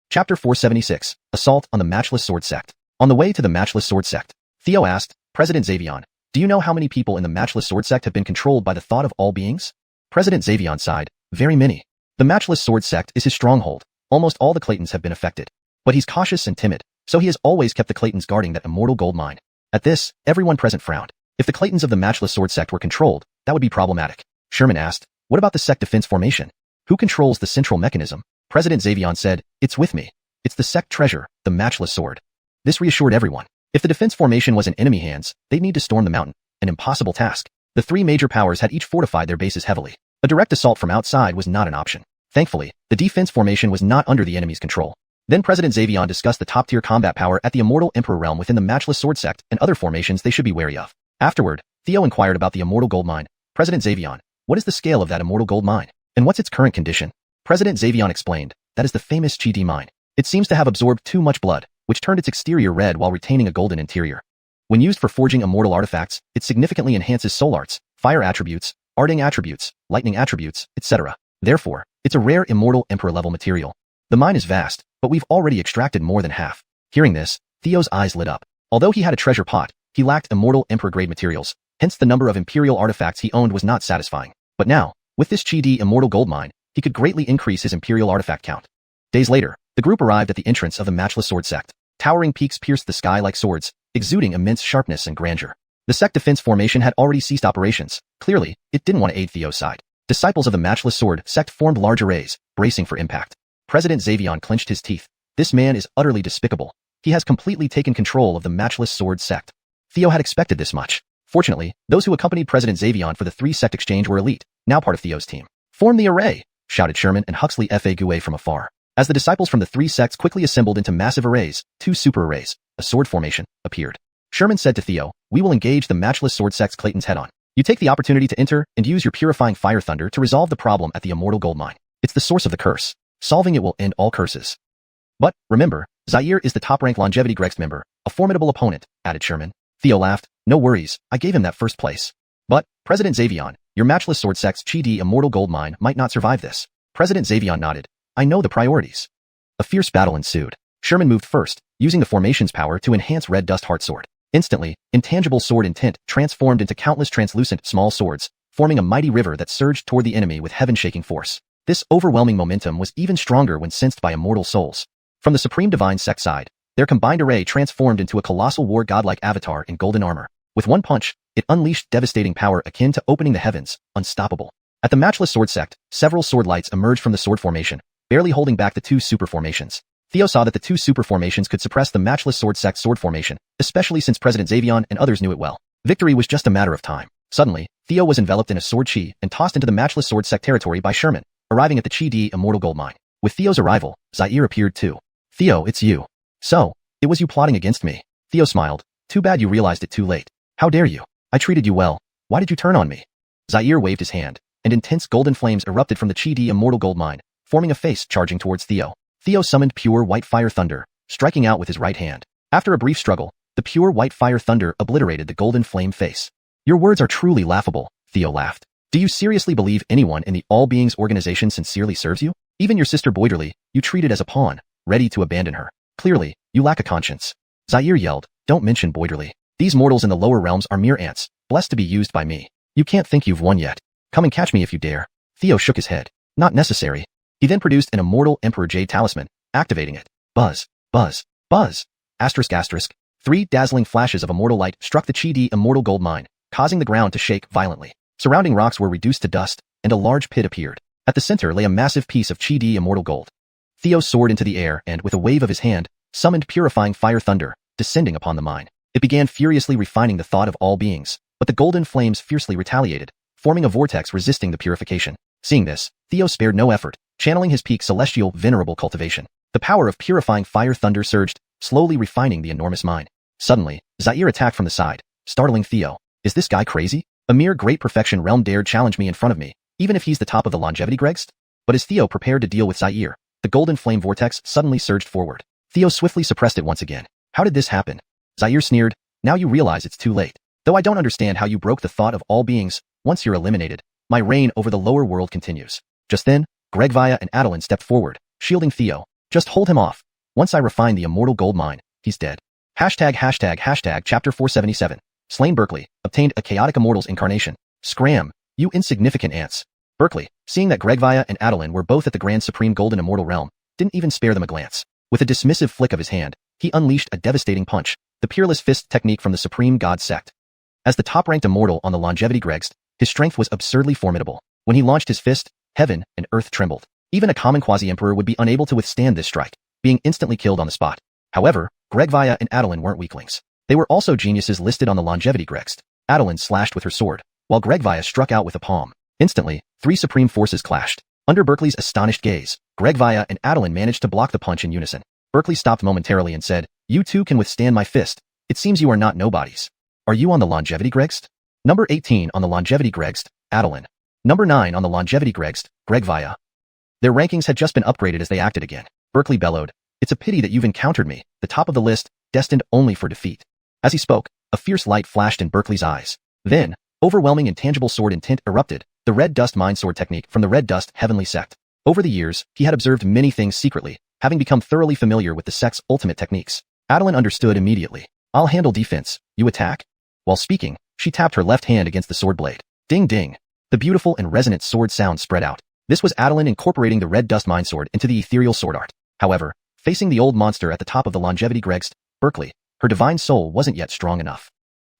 Chapter 476, Assault on the Matchless Sword Sect. On the way to the Matchless Sword Sect, Theo asked, "President Xavion, do you know how many people in the Matchless Sword Sect have been controlled by the thought of all beings?" President Xavion sighed, "Very many. The Matchless Sword Sect is his stronghold. Almost all the Claytons have been affected. But he's cautious and timid, so he has always kept the Claytons guarding that immortal gold mine." At this, everyone present frowned. If the Claytons of the Matchless Sword Sect were controlled, that would be problematic. Sherman asked, "What about the sect defense formation? Who controls the central mechanism?" President Xavion said, "It's with me. It's the sect treasure, the Matchless Sword." This reassured everyone. If the defense formation was in enemy hands, they'd need to storm the mountain, an impossible task. The three major powers had each fortified their bases heavily. A direct assault from outside was not an option. Thankfully, the defense formation was not under the enemy's control. Then President Xavion discussed the top-tier combat power at the Immortal Emperor realm within the Matchless Sword Sect and other formations they should be wary of. Afterward, Theo inquired about the Immortal Gold Mine. "President Xavion, what is the scale of that Immortal Gold Mine? And what's its current condition?" President Xavion explained, "That is the famous Chi mine. It seems to have absorbed too much blood, which turned its exterior red while retaining a golden interior. When used for forging immortal artifacts, it significantly enhances soul arts, fire attributes, arting attributes, lightning attributes, etc. Therefore, it's a rare immortal emperor-level material. The mine is vast, but we've already extracted more than half." Hearing this, Theo's eyes lit up. Although he had a treasure pot, he lacked immortal emperor-grade materials, hence the number of imperial artifacts he owned was not satisfying. But now, with this Chi immortal gold mine, he could greatly increase his imperial artifact count. Days later, the group arrived at the entrance of the Matchless Sword Sect. Towering peaks pierced the sky like swords, exuding immense sharpness and grandeur. The sect defense formation had already ceased operations. Clearly, it didn't want to aid Theo's side. Disciples of the Matchless Sword sect formed large arrays, bracing for impact. President Xavion clenched his teeth. This man is utterly despicable. He has completely taken control of the Matchless Sword sect. Theo had expected this much. Fortunately, those who accompanied President Xavion for the three-sect exchange were elite, now part of Theo's team. "Form the array!" shouted Sherman and Huxley F.A. from afar. As the disciples from the three sects quickly assembled into massive arrays, two super arrays, a sword formation, appeared. Sherman said to Theo, "We will engage the Matchless Sword sect's Claytons head-on. You take the opportunity to enter and use your purifying fire thunder to resolve the problem at the Immortal Gold Mine. It's the source of the curse. Solving it will end all curses." "But, remember, Zaire is the top-ranked Longevity Grext member, a formidable opponent," added Sherman. Theo laughed. "No worries, I gave him that first place. But, President Xavion, your Matchless Sword sect's Chi Immortal Gold Mine might not survive this." President Xavion nodded. "I know the priorities." A fierce battle ensued. Sherman moved first, using the formation's power to enhance Red Dust Heartsword. Instantly, intangible sword intent transformed into countless translucent small swords, forming a mighty river that surged toward the enemy with heaven-shaking force. This overwhelming momentum was even stronger when sensed by immortal souls. From the Supreme Divine sect side, their combined array transformed into a colossal war godlike avatar in golden armor. With one punch, it unleashed devastating power akin to opening the heavens, unstoppable. At the Matchless Sword sect, several sword lights emerged from the sword formation, barely holding back the two super formations. Theo saw that the two super formations could suppress the Matchless Sword sect sword formation, especially since President Xavion and others knew it well. Victory was just a matter of time. Suddenly, Theo was enveloped in a sword chi and tossed into the Matchless Sword sect territory by Sherman, arriving at the Chi Immortal Gold Mine. With Theo's arrival, Zaire appeared too. "Theo, it's you. So, it was you plotting against me." Theo smiled. "Too bad you realized it too late. How dare you? I treated you well. Why did you turn on me?" Zaire waved his hand, and intense golden flames erupted from the Chi Immortal Gold Mine, forming a face charging towards Theo. Theo summoned pure white fire thunder, striking out with his right hand. After a brief struggle, the pure white fire thunder obliterated the golden flame face. "Your words are truly laughable," Theo laughed. "Do you seriously believe anyone in the All Beings organization sincerely serves you? Even your sister Boyderly, you treated as a pawn, ready to abandon her. Clearly, you lack a conscience." Zaire yelled, "Don't mention Boyderly. These mortals in the lower realms are mere ants, blessed to be used by me. You can't think you've won yet. Come and catch me if you dare." Theo shook his head. "Not necessary." He then produced an immortal Emperor Jade talisman, activating it. Buzz, buzz, buzz. Asterisk asterisk. 3 dazzling flashes of immortal light struck the Chi Immortal Gold Mine, causing the ground to shake violently. Surrounding rocks were reduced to dust, and a large pit appeared. At the center lay a massive piece of Chi Immortal Gold. Theo soared into the air and, with a wave of his hand, summoned purifying fire thunder, descending upon the mine. It began furiously refining the thought of all beings, but the golden flames fiercely retaliated, forming a vortex resisting the purification. Seeing this, Theo spared no effort, channeling his peak celestial venerable cultivation. The power of purifying fire thunder surged, slowly refining the enormous mine. Suddenly, Zaire attacked from the side, startling Theo. "Is this guy crazy? A mere great perfection realm dared challenge me in front of me, even if he's the top of the longevity Gregst?" But as Theo prepared to deal with Zaire, the golden flame vortex suddenly surged forward. Theo swiftly suppressed it once again. "How did this happen?" Zaire sneered. "Now you realize it's too late. Though I don't understand how you broke the thought of all beings, once you're eliminated, my reign over the lower world continues. Just then, Gregvia and Adeline stepped forward, shielding Theo. Just hold him off. Once I refine the immortal gold mine, he's dead. Chapter 477. Slain Berkeley, obtained a chaotic immortals incarnation. Scram, you insignificant ants. Berkeley, seeing that Gregvia and Adeline were both at the Grand Supreme Golden Immortal Realm, didn't even spare them a glance. With a dismissive flick of his hand, he unleashed a devastating punch, the Peerless Fist technique from the Supreme God sect. As the top-ranked immortal on the Longevity Gregst, his strength was absurdly formidable. When he launched his fist, heaven and earth trembled. Even a common quasi-emperor would be unable to withstand this strike, being instantly killed on the spot. However, Gregvia and Adeline weren't weaklings. They were also geniuses listed on the Longevity Gregst. Adeline slashed with her sword, while Gregvia struck out with a palm. Instantly, three supreme forces clashed. Under Berkeley's astonished gaze, Gregvia and Adeline managed to block the punch in unison. Berkeley stopped momentarily and said, "You two can withstand my fist. It seems you are not nobodies. Are you on the Longevity Gregst?" Number 18 on the Longevity Gregst, Adeline. Number 9 on the Longevity Gregst, Gregvia. Their rankings had just been upgraded as they acted again. Berkeley bellowed, "It's a pity that you've encountered me, the top of the list, destined only for defeat." As he spoke, a fierce light flashed in Berkeley's eyes. Then, overwhelming intangible sword intent erupted, the Red Dust Mind Sword technique from the Red Dust Heavenly Sect. Over the years, he had observed many things secretly, having become thoroughly familiar with the sect's ultimate techniques. Adeline understood immediately. "I'll handle defense, you attack?" While speaking, she tapped her left hand against the sword blade. Ding ding. The beautiful and resonant sword sound spread out. This was Adeline incorporating the Red Dust Mind Sword into the ethereal sword art. However, facing the old monster at the top of the Longevity Gregst, Berkeley, her divine soul wasn't yet strong enough.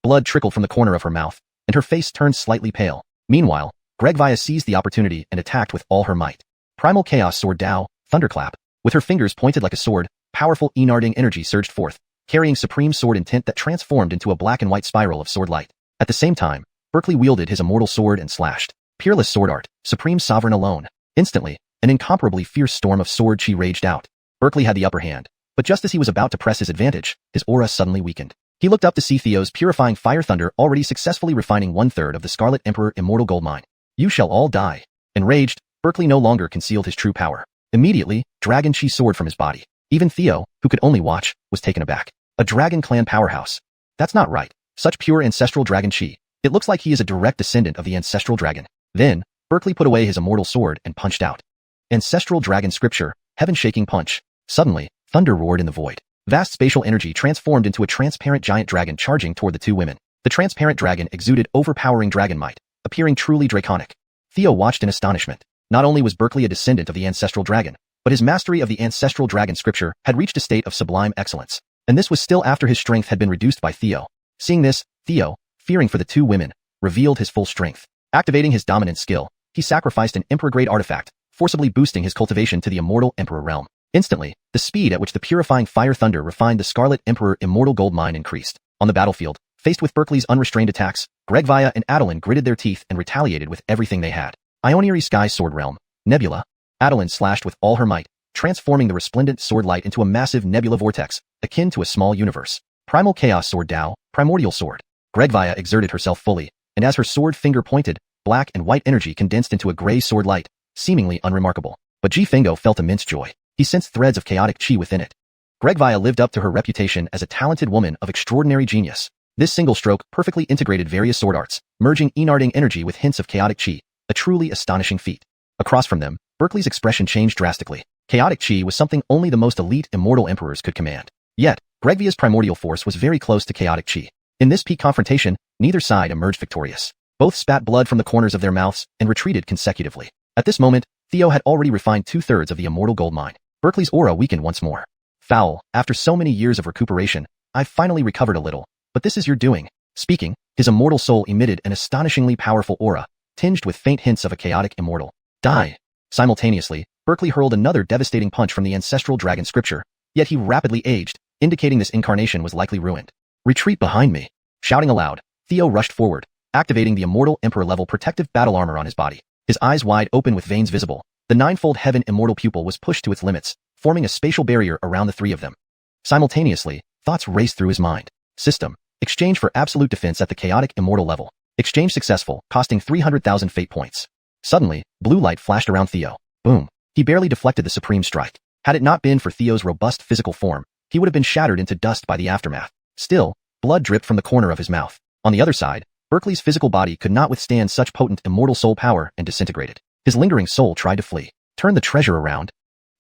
Blood trickled from the corner of her mouth, and her face turned slightly pale. Meanwhile, Gregvia seized the opportunity and attacked with all her might. Primal Chaos Sword Dao, Thunderclap. With her fingers pointed like a sword, powerful enarding energy surged forth, carrying supreme sword intent that transformed into a black and white spiral of sword light. At the same time, Berkeley wielded his immortal sword and slashed. Peerless sword art, supreme sovereign alone. Instantly, an incomparably fierce storm of sword chi raged out. Berkeley had the upper hand, but just as he was about to press his advantage, his aura suddenly weakened. He looked up to see Theo's purifying fire thunder already successfully refining 1/3 of the Scarlet Emperor immortal gold mine. "You shall all die." Enraged, Berkeley no longer concealed his true power. Immediately, Dragon Chi soared from his body. Even Theo, who could only watch, was taken aback. A Dragon Clan powerhouse. That's not right. Such pure ancestral Dragon Chi. It looks like he is a direct descendant of the ancestral dragon. Then, Berkeley put away his immortal sword and punched out. Ancestral dragon scripture, heaven-shaking punch. Suddenly, thunder roared in the void. Vast spatial energy transformed into a transparent giant dragon charging toward the two women. The transparent dragon exuded overpowering dragon might, appearing truly draconic. Theo watched in astonishment. Not only was Berkeley a descendant of the ancestral dragon, but his mastery of the ancestral dragon scripture had reached a state of sublime excellence. And this was still after his strength had been reduced by Theo. Seeing this, Theo, fearing for the two women, revealed his full strength. Activating his dominant skill, he sacrificed an Emperor-grade artifact, forcibly boosting his cultivation to the immortal Emperor realm. Instantly, the speed at which the purifying fire thunder refined the Scarlet Emperor immortal gold mine increased. On the battlefield, faced with Berkeley's unrestrained attacks, Gregvia and Adeline gritted their teeth and retaliated with everything they had. Ioneary Sky Sword Realm, Nebula. Adeline slashed with all her might, transforming the resplendent sword light into a massive nebula vortex, akin to a small universe. Primal Chaos Sword Dao, Primordial Sword. Gregvia exerted herself fully, and as her sword finger pointed, black and white energy condensed into a gray sword light, seemingly unremarkable. But Ji Fengo felt immense joy. He sensed threads of chaotic chi within it. Gregvia lived up to her reputation as a talented woman of extraordinary genius. This single stroke perfectly integrated various sword arts, merging enarding energy with hints of chaotic chi, a truly astonishing feat. Across from them, Berkeley's expression changed drastically. Chaotic chi was something only the most elite immortal emperors could command. Yet, Gregvia's primordial force was very close to chaotic chi. In this peak confrontation, neither side emerged victorious. Both spat blood from the corners of their mouths and retreated consecutively. At this moment, Theo had already refined 2/3 of the immortal gold mine. Berkeley's aura weakened once more. "Foul, after so many years of recuperation, I've finally recovered a little, but this is your doing." Speaking, his immortal soul emitted an astonishingly powerful aura, tinged with faint hints of a chaotic immortal. "Die!" Simultaneously, Berkeley hurled another devastating punch from the ancestral dragon scripture, yet he rapidly aged, indicating this incarnation was likely ruined. "Retreat behind me!" Shouting aloud, Theo rushed forward, activating the immortal emperor-level protective battle armor on his body. His eyes wide open with veins visible, the ninefold heaven immortal pupil was pushed to its limits, forming a spatial barrier around the three of them. Simultaneously, thoughts raced through his mind. System. Exchange for absolute defense at the chaotic immortal level. Exchange successful, costing 300,000 fate points. Suddenly, blue light flashed around Theo. Boom. He barely deflected the supreme strike. Had it not been for Theo's robust physical form, he would have been shattered into dust by the aftermath. Still, blood dripped from the corner of his mouth. On the other side, Berkeley's physical body could not withstand such potent immortal soul power and disintegrated. His lingering soul tried to flee. Turn the treasure around.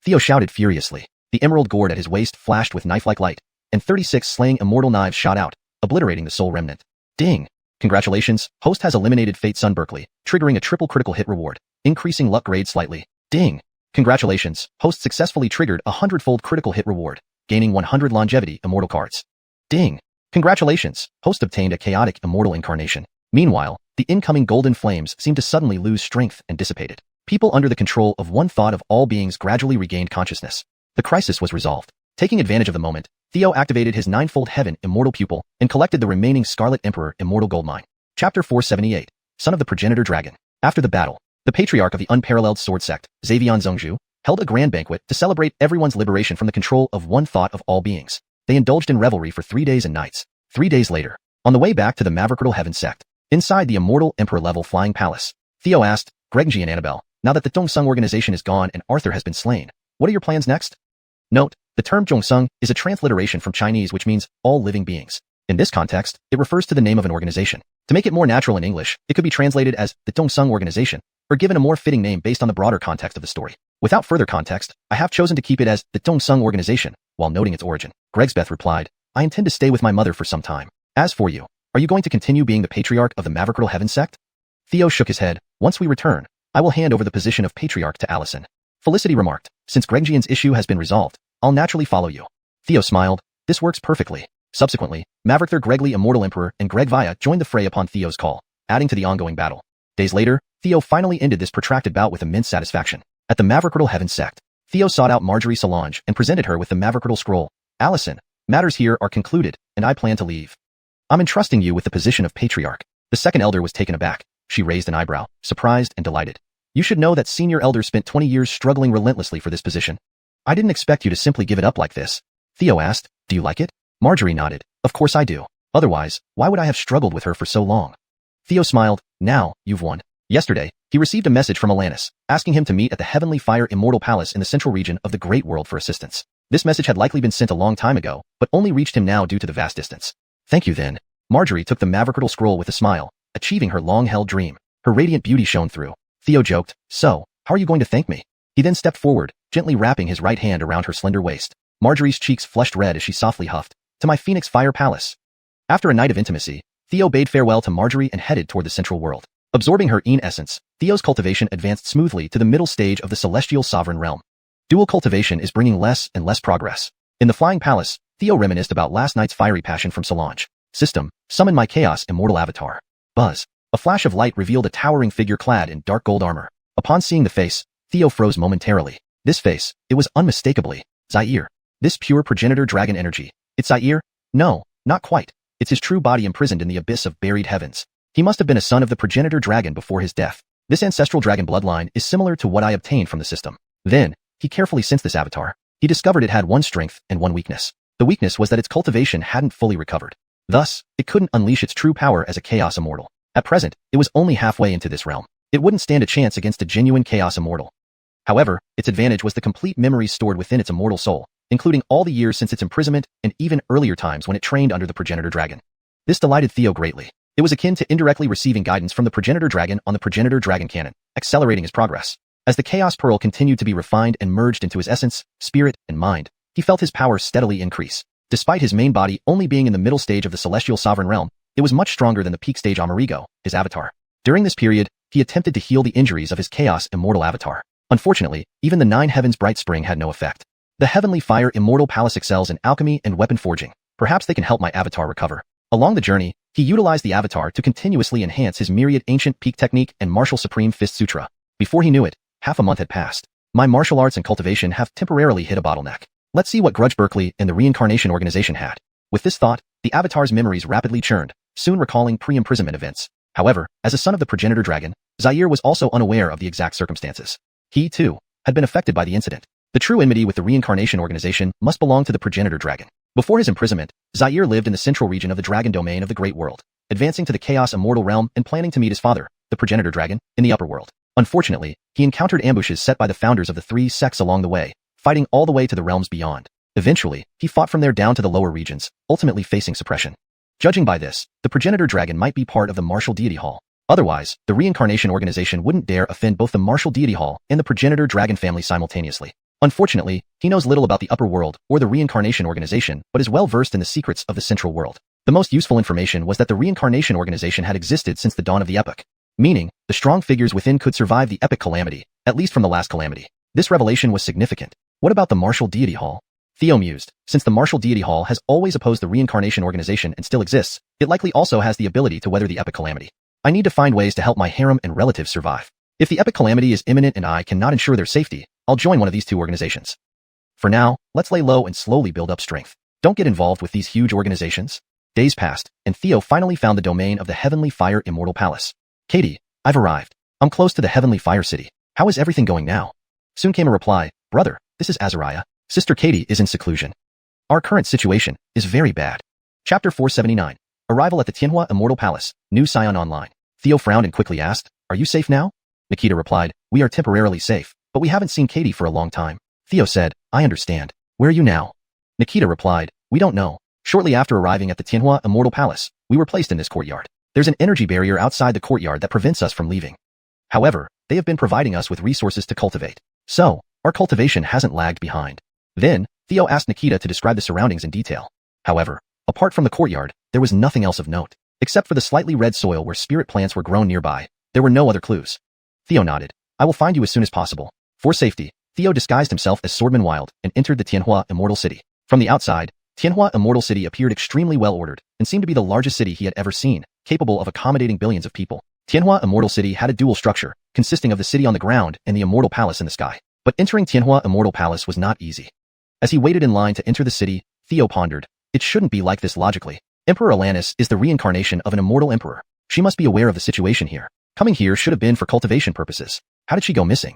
Theo shouted furiously. The emerald gourd at his waist flashed with knife-like light, and 36 slaying immortal knives shot out, obliterating the soul remnant. Ding! Congratulations, host has eliminated Fate Sun Berkeley, triggering a triple critical hit reward, increasing luck grade slightly. Ding! Congratulations, host successfully triggered a 100-fold critical hit reward, gaining 100 longevity immortal cards. Ding! Congratulations, host obtained a chaotic immortal incarnation. Meanwhile, the incoming golden flames seemed to suddenly lose strength and dissipated. People under the control of one thought of all beings gradually regained consciousness. The crisis was resolved. Taking advantage of the moment, Theo activated his ninefold heaven immortal pupil and collected the remaining Scarlet Emperor immortal goldmine. Chapter 478, Son of the Progenitor Dragon. After the battle, the patriarch of the unparalleled sword sect, Xavian Zhongzhu, held a grand banquet to celebrate everyone's liberation from the control of one thought of all beings. They indulged in revelry for 3 days and nights. 3 days later, on the way back to the Mangekyō Heaven sect, inside the immortal emperor-level flying palace, Theo asked, Greggy and Annabelle, now that the Dongsung organization is gone and Arthur has been slain, what are your plans next? Note, the term Dongsung is a transliteration from Chinese which means all living beings. In this context, it refers to the name of an organization. To make it more natural in English, it could be translated as the Dongsung organization, or given a more fitting name based on the broader context of the story. Without further context, I have chosen to keep it as the Dongsung organization, while noting its origin. Gregsbeth replied, I intend to stay with my mother for some time. As for you, are you going to continue being the patriarch of the Mangekyō Heaven sect? Theo shook his head. Once we return, I will hand over the position of patriarch to Allison. Felicity remarked, since Greggian's issue has been resolved, I'll naturally follow you. Theo smiled. This works perfectly. Subsequently, Mavrictor Gregly Immortal Emperor and Greg Via joined the fray upon Theo's call, adding to the ongoing battle. Days later, Theo finally ended this protracted bout with immense satisfaction. At the Mangekyō Heaven sect, Theo sought out Marjorie Solange and presented her with the Mangekyō scroll. Allison, matters here are concluded, and I plan to leave. I'm entrusting you with the position of patriarch. The second elder was taken aback. She raised an eyebrow, surprised and delighted. You should know that senior elder spent 20 years struggling relentlessly for this position. I didn't expect you to simply give it up like this. Theo asked, do you like it? Marjorie nodded. Of course I do. Otherwise, why would I have struggled with her for so long? Theo smiled. Now, you've won. Yesterday, he received a message from Alanis, asking him to meet at the Heavenly Fire Immortal Palace in the central region of the Great World for assistance. This message had likely been sent a long time ago, but only reached him now due to the vast distance. Thank you then. Marjorie took the Mangekyō scroll with a smile, achieving her long-held dream. Her radiant beauty shone through. Theo joked, so, how are you going to thank me? He then stepped forward, gently wrapping his right hand around her slender waist. Marjorie's cheeks flushed red as she softly huffed, to my Phoenix Fire Palace. After a night of intimacy, Theo bade farewell to Marjorie and headed toward the central world. Absorbing her Een essence, Theo's cultivation advanced smoothly to the middle stage of the celestial sovereign realm. Dual cultivation is bringing less and less progress. In the flying palace, Theo reminisced about last night's fiery passion from Solange. System, summon my chaos immortal avatar. Buzz. A flash of light revealed a towering figure clad in dark gold armor. Upon seeing the face, Theo froze momentarily. This face, it was unmistakably Zaire. This pure progenitor dragon energy. It's Zaire? No, not quite. It's his true body imprisoned in the abyss of buried heavens. He must have been a son of the progenitor dragon before his death. This ancestral dragon bloodline is similar to what I obtained from the system. Then, he carefully sensed this avatar. He discovered it had one strength and one weakness. The weakness was that its cultivation hadn't fully recovered. Thus, it couldn't unleash its true power as a chaos immortal. At present, it was only halfway into this realm. It wouldn't stand a chance against a genuine chaos immortal. However, its advantage was the complete memories stored within its immortal soul, including all the years since its imprisonment and even earlier times when it trained under the progenitor dragon. This delighted Theo greatly. It was akin to indirectly receiving guidance from the progenitor dragon on the progenitor dragon canon, accelerating his progress. As the chaos pearl continued to be refined and merged into his essence, spirit, and mind, he felt his power steadily increase. Despite his main body only being in the middle stage of the celestial sovereign realm, it was much stronger than the peak stage Amerigo, his avatar. During this period, he attempted to heal the injuries of his chaos immortal avatar. Unfortunately, even the 9 heavens bright spring had no effect. The Heavenly Fire Immortal Palace excels in alchemy and weapon forging. Perhaps they can help my avatar recover. Along the journey, he utilized the avatar to continuously enhance his myriad ancient peak technique and martial supreme fist sutra. Before he knew it, half a month had passed. My martial arts and cultivation have temporarily hit a bottleneck. Let's see what grudge Berkeley and the reincarnation organization had. With this thought, the avatar's memories rapidly churned, soon recalling pre-imprisonment events. However, as a son of the progenitor dragon, Zaire was also unaware of the exact circumstances. He, too, had been affected by the incident. The true enmity with the reincarnation organization must belong to the progenitor dragon. Before his imprisonment, Zaire lived in the central region of the dragon domain of the Great World, advancing to the chaos immortal realm and planning to meet his father, the progenitor dragon, in the upper world. Unfortunately, he encountered ambushes set by the founders of the 3 sects along the way, fighting all the way to the realms beyond. Eventually, he fought from there down to the lower regions, ultimately facing suppression. Judging by this, the progenitor dragon might be part of the martial deity hall. Otherwise, the reincarnation organization wouldn't dare offend both the martial deity hall and the progenitor dragon family simultaneously. Unfortunately, he knows little about the upper world or the reincarnation organization, but is well versed in the secrets of the central world. The most useful information was that the reincarnation organization had existed since the dawn of the epoch, meaning the strong figures within could survive the epic calamity, at least from the last calamity. This revelation was significant. What about the martial deity hall? Theo mused. Since the martial deity hall has always opposed the reincarnation organization and still exists, it likely also has the ability to weather the epic calamity. I need to find ways to help my harem and relatives survive. If the epic calamity is imminent and I cannot ensure their safety, I'll join one of these two organizations. For now, let's lay low and slowly build up strength. Don't get involved with these huge organizations. Days passed, and Theo finally found the domain of the Heavenly Fire Immortal Palace. Katie, I've arrived. I'm close to the Heavenly Fire City. How is everything going now? Soon came a reply. Brother, this is Azariah. Sister Katie is in seclusion. Our current situation is very bad. Chapter 479. Arrival at the Tianhua Immortal Palace. New Scion Online. Theo frowned and quickly asked, Are you safe now? Nikita replied, We are temporarily safe, but we haven't seen Katie for a long time. Theo said, I understand. Where are you now? Nikita replied, We don't know. Shortly after arriving at the Tianhua Immortal Palace, we were placed in this courtyard. There's an energy barrier outside the courtyard that prevents us from leaving. However, they have been providing us with resources to cultivate. So, our cultivation hasn't lagged behind. Then, Theo asked Nikita to describe the surroundings in detail. However, apart from the courtyard, there was nothing else of note. Except for the slightly red soil where spirit plants were grown nearby, there were no other clues. Theo nodded. I will find you as soon as possible. For safety, Theo disguised himself as Swordman Wild and entered the Tianhua Immortal City. From the outside, Tianhua Immortal City appeared extremely well-ordered and seemed to be the largest city he had ever seen, capable of accommodating billions of people. Tianhua Immortal City had a dual structure, consisting of the city on the ground and the Immortal Palace in the sky. But entering Tianhua Immortal Palace was not easy. As he waited in line to enter the city, Theo pondered, It shouldn't be like this logically. Emperor Alanis is the reincarnation of an immortal emperor. She must be aware of the situation here. Coming here should have been for cultivation purposes. How did she go missing?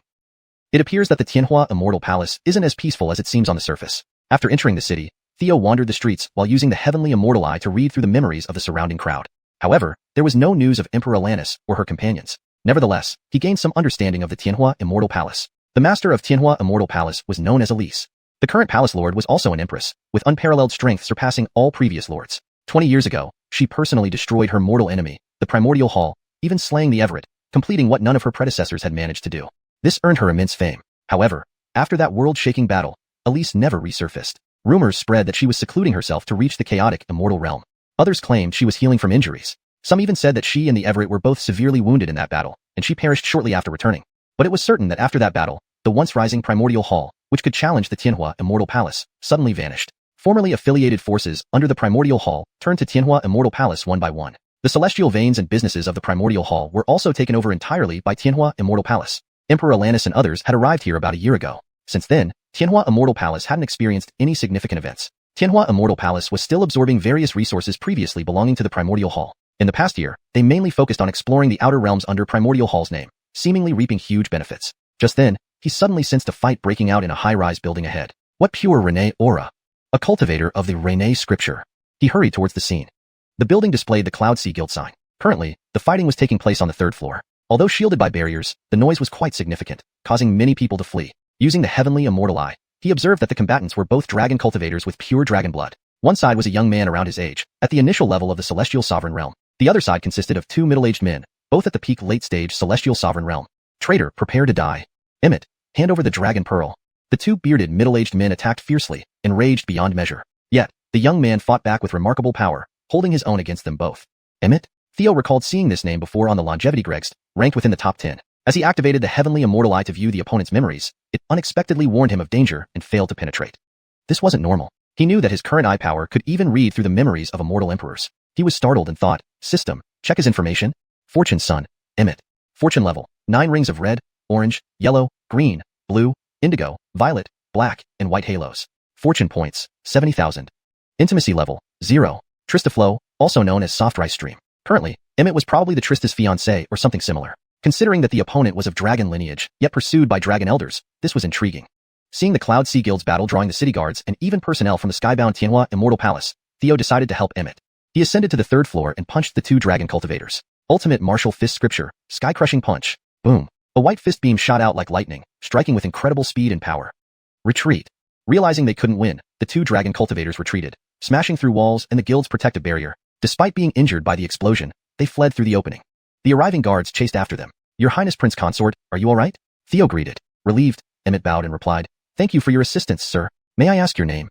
It appears that the Tianhua Immortal Palace isn't as peaceful as it seems on the surface. After entering the city, Theo wandered the streets while using the Heavenly Immortal Eye to read through the memories of the surrounding crowd. However, there was no news of Emperor Alanis or her companions. Nevertheless, he gained some understanding of the Tianhua Immortal Palace. The master of Tianhua Immortal Palace was known as Elise. The current palace lord was also an empress, with unparalleled strength surpassing all previous lords. 20 years ago, she personally destroyed her mortal enemy, the Primordial Hall, even slaying the Everett, completing what none of her predecessors had managed to do. This earned her immense fame. However, after that world-shaking battle, Elise never resurfaced. Rumors spread that she was secluding herself to reach the chaotic immortal realm. Others claimed she was healing from injuries. Some even said that she and the Everett were both severely wounded in that battle, and she perished shortly after returning. But it was certain that after that battle, the once rising Primordial Hall, which could challenge the Tianhua Immortal Palace, suddenly vanished. Formerly affiliated forces under the Primordial Hall turned to Tianhua Immortal Palace one by one. The celestial veins and businesses of the Primordial Hall were also taken over entirely by Tianhua Immortal Palace. Emperor Alanis and others had arrived here about a year ago. Since then, Tianhua Immortal Palace hadn't experienced any significant events. Tianhua Immortal Palace was still absorbing various resources previously belonging to the Primordial Hall. In the past year, they mainly focused on exploring the outer realms under Primordial Hall's name, seemingly reaping huge benefits. Just then, he suddenly sensed a fight breaking out in a high-rise building ahead. What pure Rene aura! A cultivator of the Rene scripture. He hurried towards the scene. The building displayed the Cloud Sea Guild sign. Currently, the fighting was taking place on the third floor. Although shielded by barriers, the noise was quite significant, causing many people to flee. Using the Heavenly Immortal Eye, he observed that the combatants were both dragon cultivators with pure dragon blood. One side was a young man around his age, at the initial level of the Celestial Sovereign Realm. The other side consisted of two middle-aged men, both at the peak late-stage Celestial Sovereign Realm. Traitor, prepare to die. Emmett, hand over the Dragon Pearl. The two bearded middle-aged men attacked fiercely, enraged beyond measure. Yet, the young man fought back with remarkable power, holding his own against them both. Emmett? Theo recalled seeing this name before on the Longevity Gregst, ranked within the top 10. As he activated the Heavenly Immortal Eye to view the opponent's memories, it unexpectedly warned him of danger and failed to penetrate. This wasn't normal. He knew that his current eye power could even read through the memories of immortal emperors. He was startled and thought, System, check his information. Fortune Sun, Emmett. Fortune level, 9 rings of red, orange, yellow, green, blue, indigo, violet, black, and white halos. Fortune points, 70,000. Intimacy level, 0. Tristaflow, also known as Soft Rice Stream. Currently, Emmett was probably the Trista's fiancé or something similar. Considering that the opponent was of dragon lineage, yet pursued by dragon elders, this was intriguing. Seeing the Cloud Sea Guild's battle drawing the city guards and even personnel from the skybound Tianhua Immortal Palace, Theo decided to help Emmett. He ascended to the third floor and punched the two dragon cultivators. Ultimate Martial Fist Scripture, Sky-Crushing Punch. Boom. A white fist beam shot out like lightning, striking with incredible speed and power. Retreat. Realizing they couldn't win, the two dragon cultivators retreated, smashing through walls and the guild's protective barrier. Despite being injured by the explosion, they fled through the opening. The arriving guards chased after them. Your Highness Prince Consort, are you all right? Theo greeted. Relieved, Emmett bowed and replied, Thank you for your assistance, sir. May I ask your name?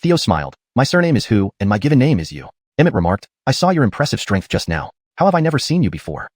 Theo smiled. My surname is Hu, and my given name is Yu. Emmett remarked, I saw your impressive strength just now. How have I never seen you before?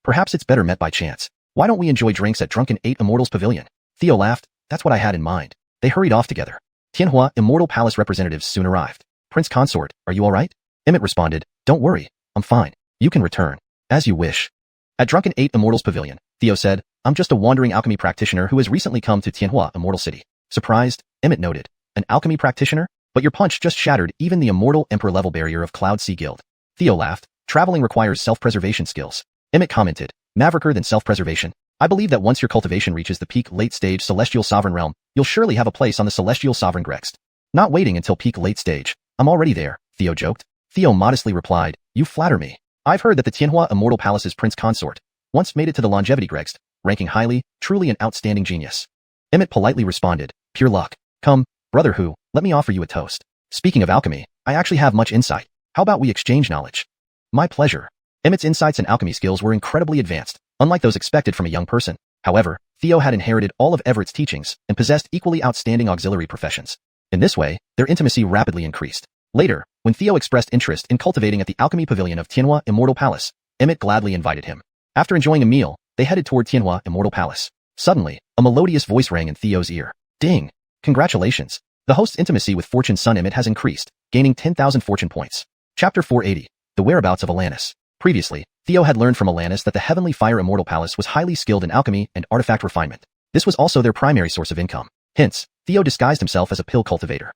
Perhaps it's better met by chance. Why don't we enjoy drinks at Drunken 8 Immortals Pavilion? Theo laughed. That's what I had in mind. They hurried off together. Tianhua Immortal Palace representatives soon arrived. Prince Consort, are you all right? Emmett responded, Don't worry. I'm fine. You can return. As you wish. At Drunken 8 Immortals Pavilion, Theo said, I'm just a wandering alchemy practitioner who has recently come to Tianhua Immortal City. Surprised, Emmett noted, An alchemy practitioner? But your punch just shattered even the immortal emperor-level barrier of Cloud Sea Guild. Theo laughed. Traveling requires self-preservation skills. Emmett commented, Mavericker than self-preservation. I believe that once your cultivation reaches the peak late-stage Celestial Sovereign realm, you'll surely have a place on the Celestial Sovereign Grext. Not waiting until peak late stage. I'm already there, Theo joked. Theo modestly replied, You flatter me. I've heard that the Tianhua Immortal Palace's Prince Consort once made it to the Longevity Grext, ranking highly, truly an outstanding genius. Emmett politely responded, Pure luck. Come, brother Hu, let me offer you a toast. Speaking of alchemy, I actually have much insight. How about we exchange knowledge? My pleasure. Emmett's insights and alchemy skills were incredibly advanced, unlike those expected from a young person. However, Theo had inherited all of Everett's teachings and possessed equally outstanding auxiliary professions. In this way, their intimacy rapidly increased. Later, when Theo expressed interest in cultivating at the Alchemy Pavilion of Tianhua Immortal Palace, Emmett gladly invited him. After enjoying a meal, they headed toward Tianhua Immortal Palace. Suddenly, a melodious voice rang in Theo's ear. Ding! Congratulations! The host's intimacy with Fortune's son Emmett has increased, gaining 10,000 fortune points. Chapter 480. The Whereabouts of Alanis. Previously, Theo had learned from Alanis that the Heavenly Fire Immortal Palace was highly skilled in alchemy and artifact refinement. This was also their primary source of income. Hence, Theo disguised himself as a pill cultivator.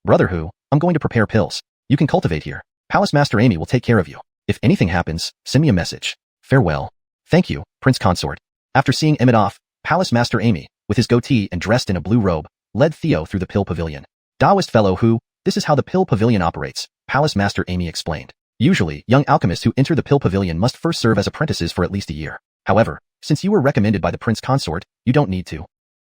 Brother Hu, I'm going to prepare pills. You can cultivate here. Palace Master Amy will take care of you. If anything happens, send me a message. Farewell. Thank you, Prince Consort. After seeing Emmett off, Palace Master Amy, with his goatee and dressed in a blue robe, led Theo through the pill pavilion. Taoist fellow Hu, this is how the pill pavilion operates, Palace Master Amy explained. Usually, young alchemists who enter the pill pavilion must first serve as apprentices for at least a year. However, since you were recommended by the Prince Consort, you don't need to.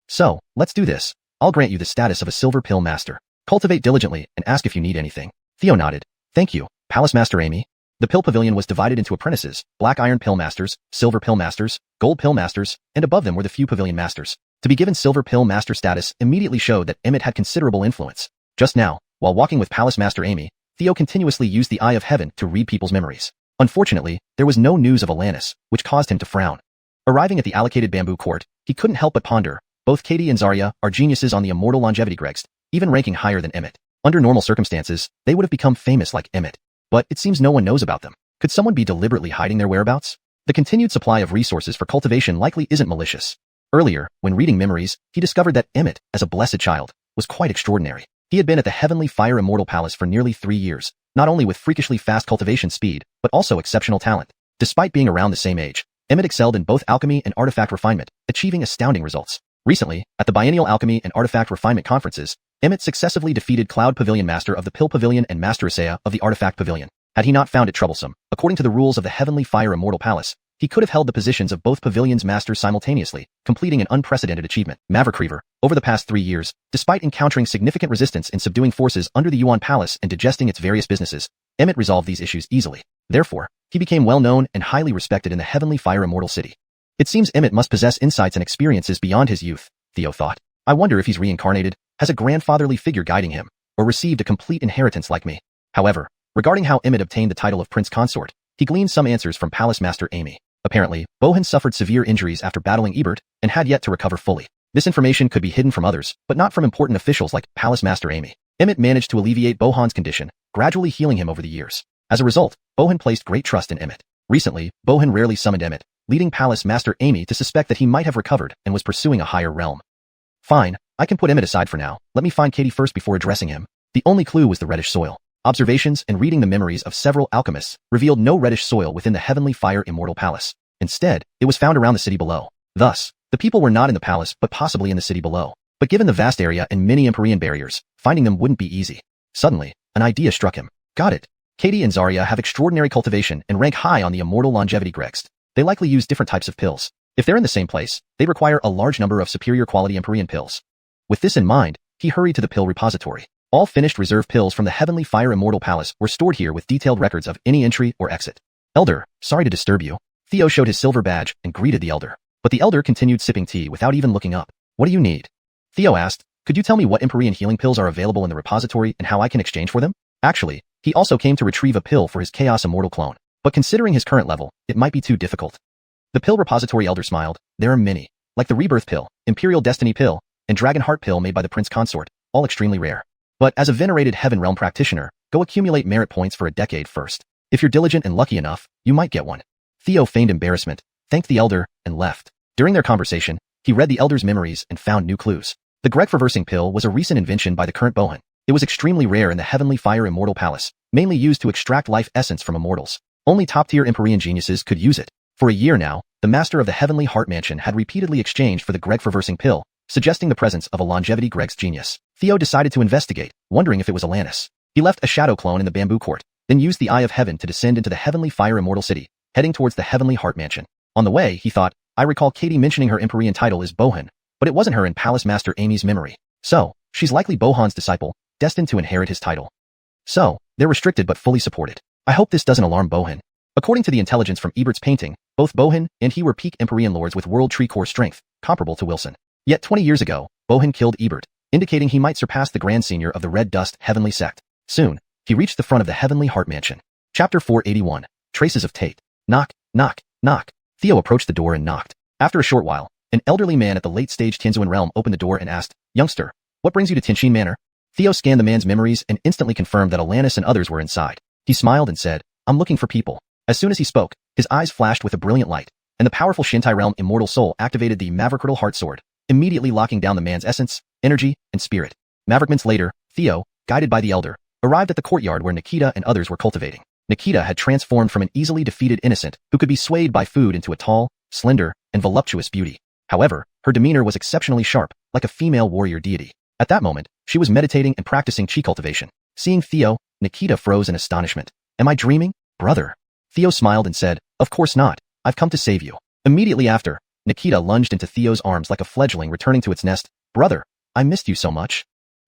So, let's do this. I'll grant you the status of a silver pill master. Cultivate diligently and ask if you need anything. Theo nodded. Thank you, Palace Master Amy. The pill pavilion was divided into apprentices, black iron pill masters, silver pill masters, gold pill masters, and above them were the few pavilion masters. To be given silver pill master status immediately showed that Emmett had considerable influence. Just now, while walking with Palace Master Amy, Theo continuously used the Eye of Heaven to read people's memories. Unfortunately, there was no news of Alanis, which caused him to frown. Arriving at the allocated bamboo court, he couldn't help but ponder. Both Katie and Zarya are geniuses on the immortal longevity Grext, even ranking higher than Emmett. Under normal circumstances, they would have become famous like Emmett. But it seems no one knows about them. Could someone be deliberately hiding their whereabouts? The continued supply of resources for cultivation likely isn't malicious. Earlier, when reading memories, he discovered that Emmett, as a blessed child, was quite extraordinary. He had been at the Heavenly Fire Immortal Palace for nearly 3 years, not only with freakishly fast cultivation speed, but also exceptional talent. Despite being around the same age, Emmett excelled in both alchemy and artifact refinement, achieving astounding results. Recently, at the biennial alchemy and artifact refinement conferences, Emmett successively defeated Cloud Pavilion Master of the Pill Pavilion and Master Isaiah of the Artifact Pavilion. Had he not found it troublesome, according to the rules of the Heavenly Fire Immortal Palace, he could have held the positions of both pavilions' masters simultaneously, completing an unprecedented achievement. Maverick Reaver, over the past 3 years, despite encountering significant resistance in subduing forces under the Yuan Palace and digesting its various businesses, Emmett resolved these issues easily. Therefore, he became well known and highly respected in the Heavenly Fire Immortal City. It seems Emmett must possess insights and experiences beyond his youth, Theo thought. I wonder if he's reincarnated, has a grandfatherly figure guiding him, or received a complete inheritance like me. However, regarding how Emmett obtained the title of Prince Consort, he gleaned some answers from Palace Master Amy. Apparently, Bohan suffered severe injuries after battling Ebert and had yet to recover fully. This information could be hidden from others, but not from important officials like Palace Master Amy. Emmett managed to alleviate Bohan's condition, gradually healing him over the years. As a result, Bohan placed great trust in Emmett. Recently, Bohan rarely summoned Emmett, leading Palace Master Amy to suspect that he might have recovered and was pursuing a higher realm. Fine, I can put Emmett aside for now. Let me find Katie first before addressing him. The only clue was the reddish soil. Observations and reading the memories of several alchemists revealed no reddish soil within the Heavenly Fire Immortal Palace. Instead, it was found around the city below. Thus, the people were not in the palace but possibly in the city below. But given the vast area and many Empyrean barriers, finding them wouldn't be easy. Suddenly, an idea struck him. Got it. Katie and Zarya have extraordinary cultivation and rank high on the immortal longevity Grext. They likely use different types of pills. If they're in the same place, they require a large number of superior quality Empyrean pills. With this in mind, he hurried to the pill repository. All finished reserve pills from the Heavenly Fire Immortal Palace were stored here with detailed records of any entry or exit. Elder, sorry to disturb you. Theo showed his silver badge and greeted the elder. But the elder continued sipping tea without even looking up. What do you need? Theo asked, could you tell me what Empyrean healing pills are available in the repository and how I can exchange for them? Actually, he also came to retrieve a pill for his Chaos Immortal clone. But considering his current level, it might be too difficult. The pill repository elder smiled. There are many, like the Rebirth pill, Imperial Destiny pill, and Dragon Heart pill made by the Prince Consort, all extremely rare. But as a venerated Heaven Realm practitioner, go accumulate merit points for a decade first. If you're diligent and lucky enough, you might get one. Theo feigned embarrassment, thanked the elder, and left. During their conversation, he read the elder's memories and found new clues. The Greg reversing pill was a recent invention by the current Bohan. It was extremely rare in the Heavenly Fire Immortal Palace, mainly used to extract life essence from immortals. Only top-tier Empyrean geniuses could use it. For a year now, the master of the Heavenly Heart Mansion had repeatedly exchanged for the Greg reversing pill, suggesting the presence of a longevity Greg's genius. Theo decided to investigate, wondering if it was Alanis. He left a shadow clone in the bamboo court, then used the Eye of Heaven to descend into the Heavenly Fire Immortal City, heading towards the Heavenly Heart Mansion. On the way, he thought, I recall Katie mentioning her Empyrean title is Bohan, but it wasn't her in Palace Master Amy's memory. So, she's likely Bohan's disciple, destined to inherit his title. So, they're restricted but fully supported. I hope this doesn't alarm Bohan. According to the intelligence from Ebert's painting, both Bohan and he were peak Empyrean lords with World Tree core strength, comparable to Wilson. Yet 20 years ago, Bohan killed Ebert, indicating he might surpass the Grand Senior of the Red Dust Heavenly Sect. Soon, he reached the front of the Heavenly Heart Mansion. Chapter 481, Traces of Tate. Knock, knock, knock. Theo approached the door and knocked. After a short while, an elderly man at the late-stage Tianzuan realm opened the door and asked, Youngster, what brings you to Tianxin Manor? Theo scanned the man's memories and instantly confirmed that Alanis and others were inside. He smiled and said, I'm looking for people. As soon as he spoke, his eyes flashed with a brilliant light, and the powerful Shintai realm immortal soul activated the Maverickal Heart Sword, immediately locking down the man's essence, energy, and spirit. Maverick minutes later, Theo, guided by the elder, arrived at the courtyard where Nikita and others were cultivating. Nikita had transformed from an easily defeated innocent who could be swayed by food into a tall, slender, and voluptuous beauty. However, her demeanor was exceptionally sharp, like a female warrior deity. At that moment, she was meditating and practicing chi cultivation. Seeing Theo, Nikita froze in astonishment. Am I dreaming, brother? Theo smiled and said, Of course not. I've come to save you. Immediately after, Nikita lunged into Theo's arms like a fledgling returning to its nest. Brother, I missed you so much.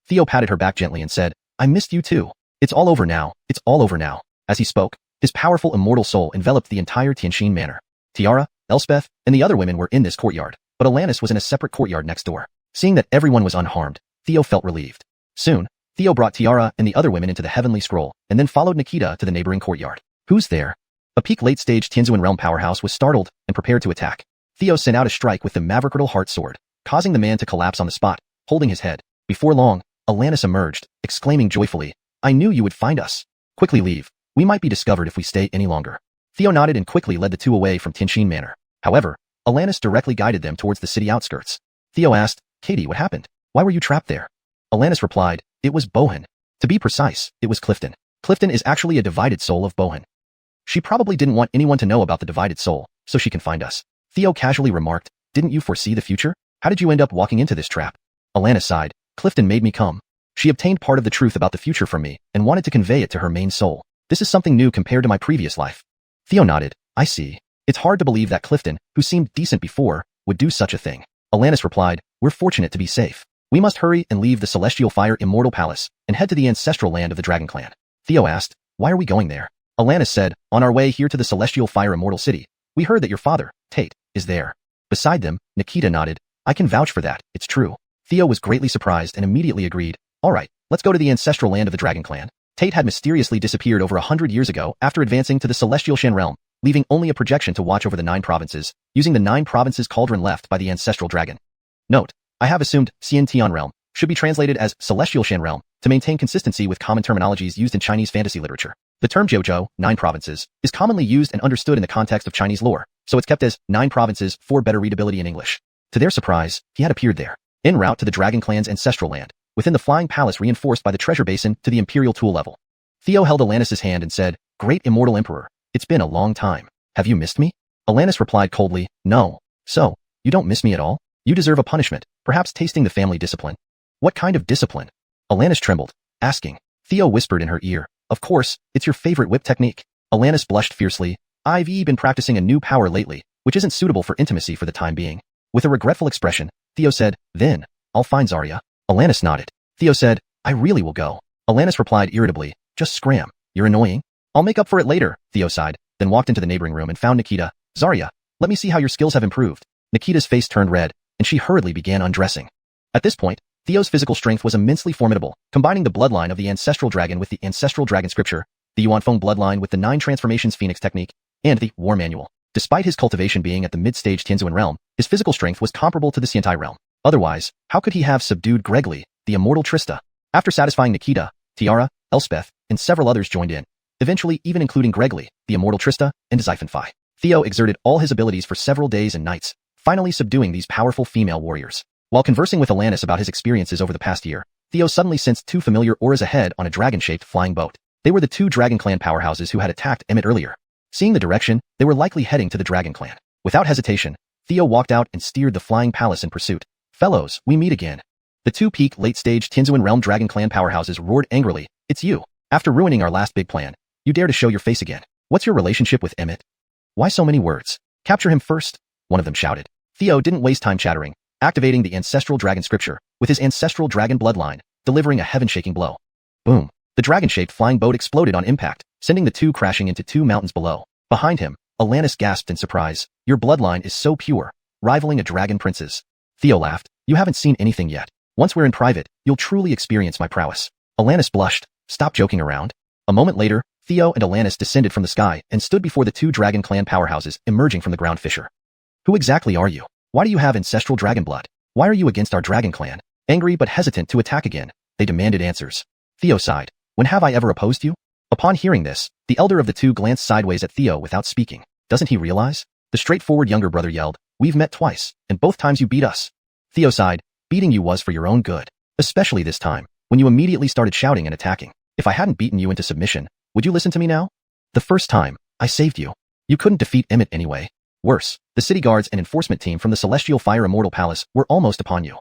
Theo patted her back gently and said, I missed you too. It's all over now. It's all over now. As he spoke, his powerful immortal soul enveloped the entire Tianxin Manor. Tiara, Elspeth, and the other women were in this courtyard, but Alanis was in a separate courtyard next door. Seeing that everyone was unharmed, Theo felt relieved. Soon, Theo brought Tiara and the other women into the Heavenly Scroll, and then followed Nikita to the neighboring courtyard. Who's there? A peak late-stage Tianzuan realm powerhouse was startled and prepared to attack. Theo sent out a strike with the Maverickal Heart Sword, causing the man to collapse on the spot, holding his head. Before long, Alanis emerged, exclaiming joyfully, I knew you would find us. Quickly leave. We might be discovered if we stay any longer. Theo nodded and quickly led the two away from Tianxin Manor. However, Alanis directly guided them towards the city outskirts. Theo asked, Katie, what happened? Why were you trapped there? Alanis replied, it was Bohan. To be precise, it was Clifton. Clifton is actually a divided soul of Bohan. She probably didn't want anyone to know about the divided soul, so she can find us. Theo casually remarked, didn't you foresee the future? How did you end up walking into this trap? Alanis sighed, Clifton made me come. She obtained part of the truth about the future from me and wanted to convey it to her main soul. This is something new compared to my previous life. Theo nodded, I see. It's hard to believe that Clifton, who seemed decent before, would do such a thing. Alanis replied, we're fortunate to be safe. We must hurry and leave the Celestial Fire Immortal Palace and head to the ancestral land of the Dragon Clan. Theo asked, why are we going there? Alanis said, on our way here to the Celestial Fire Immortal City, we heard that your father, Tate, is there. Beside them, Nikita nodded, I can vouch for that, it's true. Theo was greatly surprised and immediately agreed, all right, let's go to the ancestral land of the Dragon Clan. Tate had mysteriously disappeared over 100 years ago after advancing to the Celestial Shen realm, leaving only a projection to watch over the 9 provinces, using the 9 provinces cauldron left by the ancestral dragon. Note, I have assumed Xian Tian realm should be translated as Celestial Shen realm to maintain consistency with common terminologies used in Chinese fantasy literature. The term Jiuzhou, 9 provinces, is commonly used and understood in the context of Chinese lore, so it's kept as 9 provinces for better readability in English. To their surprise, he had appeared there, en route to the Dragon Clan's ancestral land, within the flying palace reinforced by the treasure basin to the Imperial tool level. Theo held Alanis' hand and said, Great Immortal Emperor, it's been a long time. Have you missed me? Alanis replied coldly, no. So, you don't miss me at all? You deserve a punishment, perhaps tasting the family discipline. What kind of discipline? Alanis trembled, asking. Theo whispered in her ear, of course, it's your favorite whip technique. Alanis blushed fiercely, I've been practicing a new power lately, which isn't suitable for intimacy for the time being. With a regretful expression, Theo said, then, I'll find Zarya. Alanis nodded. Theo said, I really will go. Alanis replied irritably, just scram. You're annoying. I'll make up for it later, Theo sighed, then walked into the neighboring room and found Nikita. Zarya, let me see how your skills have improved. Nikita's face turned red, and she hurriedly began undressing. At this point, Theo's physical strength was immensely formidable, combining the bloodline of the ancestral dragon with the ancestral dragon scripture, the Yuanfeng bloodline with the 9 transformations phoenix technique, and the war manual. Despite his cultivation being at the mid-stage Tianzuan realm, his physical strength was comparable to the Xiantai realm. Otherwise, how could he have subdued Gregly, the immortal Trista? After satisfying Nikita, Tiara, Elspeth, and several others joined in, eventually even including Gregly, the immortal Trista, and Xifanfei. Theo exerted all his abilities for several days and nights, finally subduing these powerful female warriors. While conversing with Alanis about his experiences over the past year, Theo suddenly sensed 2 familiar auras ahead on a dragon-shaped flying boat. They were the 2 Dragon Clan powerhouses who had attacked Emmett earlier. Seeing the direction, they were likely heading to the Dragon Clan. Without hesitation, Theo walked out and steered the flying palace in pursuit. Fellows, we meet again. The 2 peak late-stage Tianzuan realm Dragon Clan powerhouses roared angrily. It's you. After ruining our last big plan, you dare to show your face again. What's your relationship with Emmett? Why so many words? Capture him first, one of them shouted. Theo didn't waste time chattering, activating the ancestral dragon scripture, with his ancestral dragon bloodline, delivering a heaven-shaking blow. Boom. The dragon-shaped flying boat exploded on impact, sending the 2 crashing into 2 mountains below. Behind him, Alanis gasped in surprise. Your bloodline is so pure, rivaling a dragon prince's. Theo laughed. You haven't seen anything yet. Once we're in private, you'll truly experience my prowess. Alanis blushed. Stop joking around. A moment later, Theo and Alanis descended from the sky and stood before the 2 Dragon Clan powerhouses emerging from the ground fissure. Who exactly are you? Why do you have ancestral dragon blood? Why are you against our Dragon Clan? Angry but hesitant to attack again, they demanded answers. Theo sighed. When have I ever opposed you? Upon hearing this, the elder of the 2 glanced sideways at Theo without speaking. Doesn't he realize? The straightforward younger brother yelled, we've met twice, and both times you beat us. Theo sighed. Beating you was for your own good. Especially this time, when you immediately started shouting and attacking. If I hadn't beaten you into submission, would you listen to me now? The first time, I saved you. You couldn't defeat Emmett anyway. Worse, the city guards and enforcement team from the Celestial Fire Immortal Palace were almost upon you.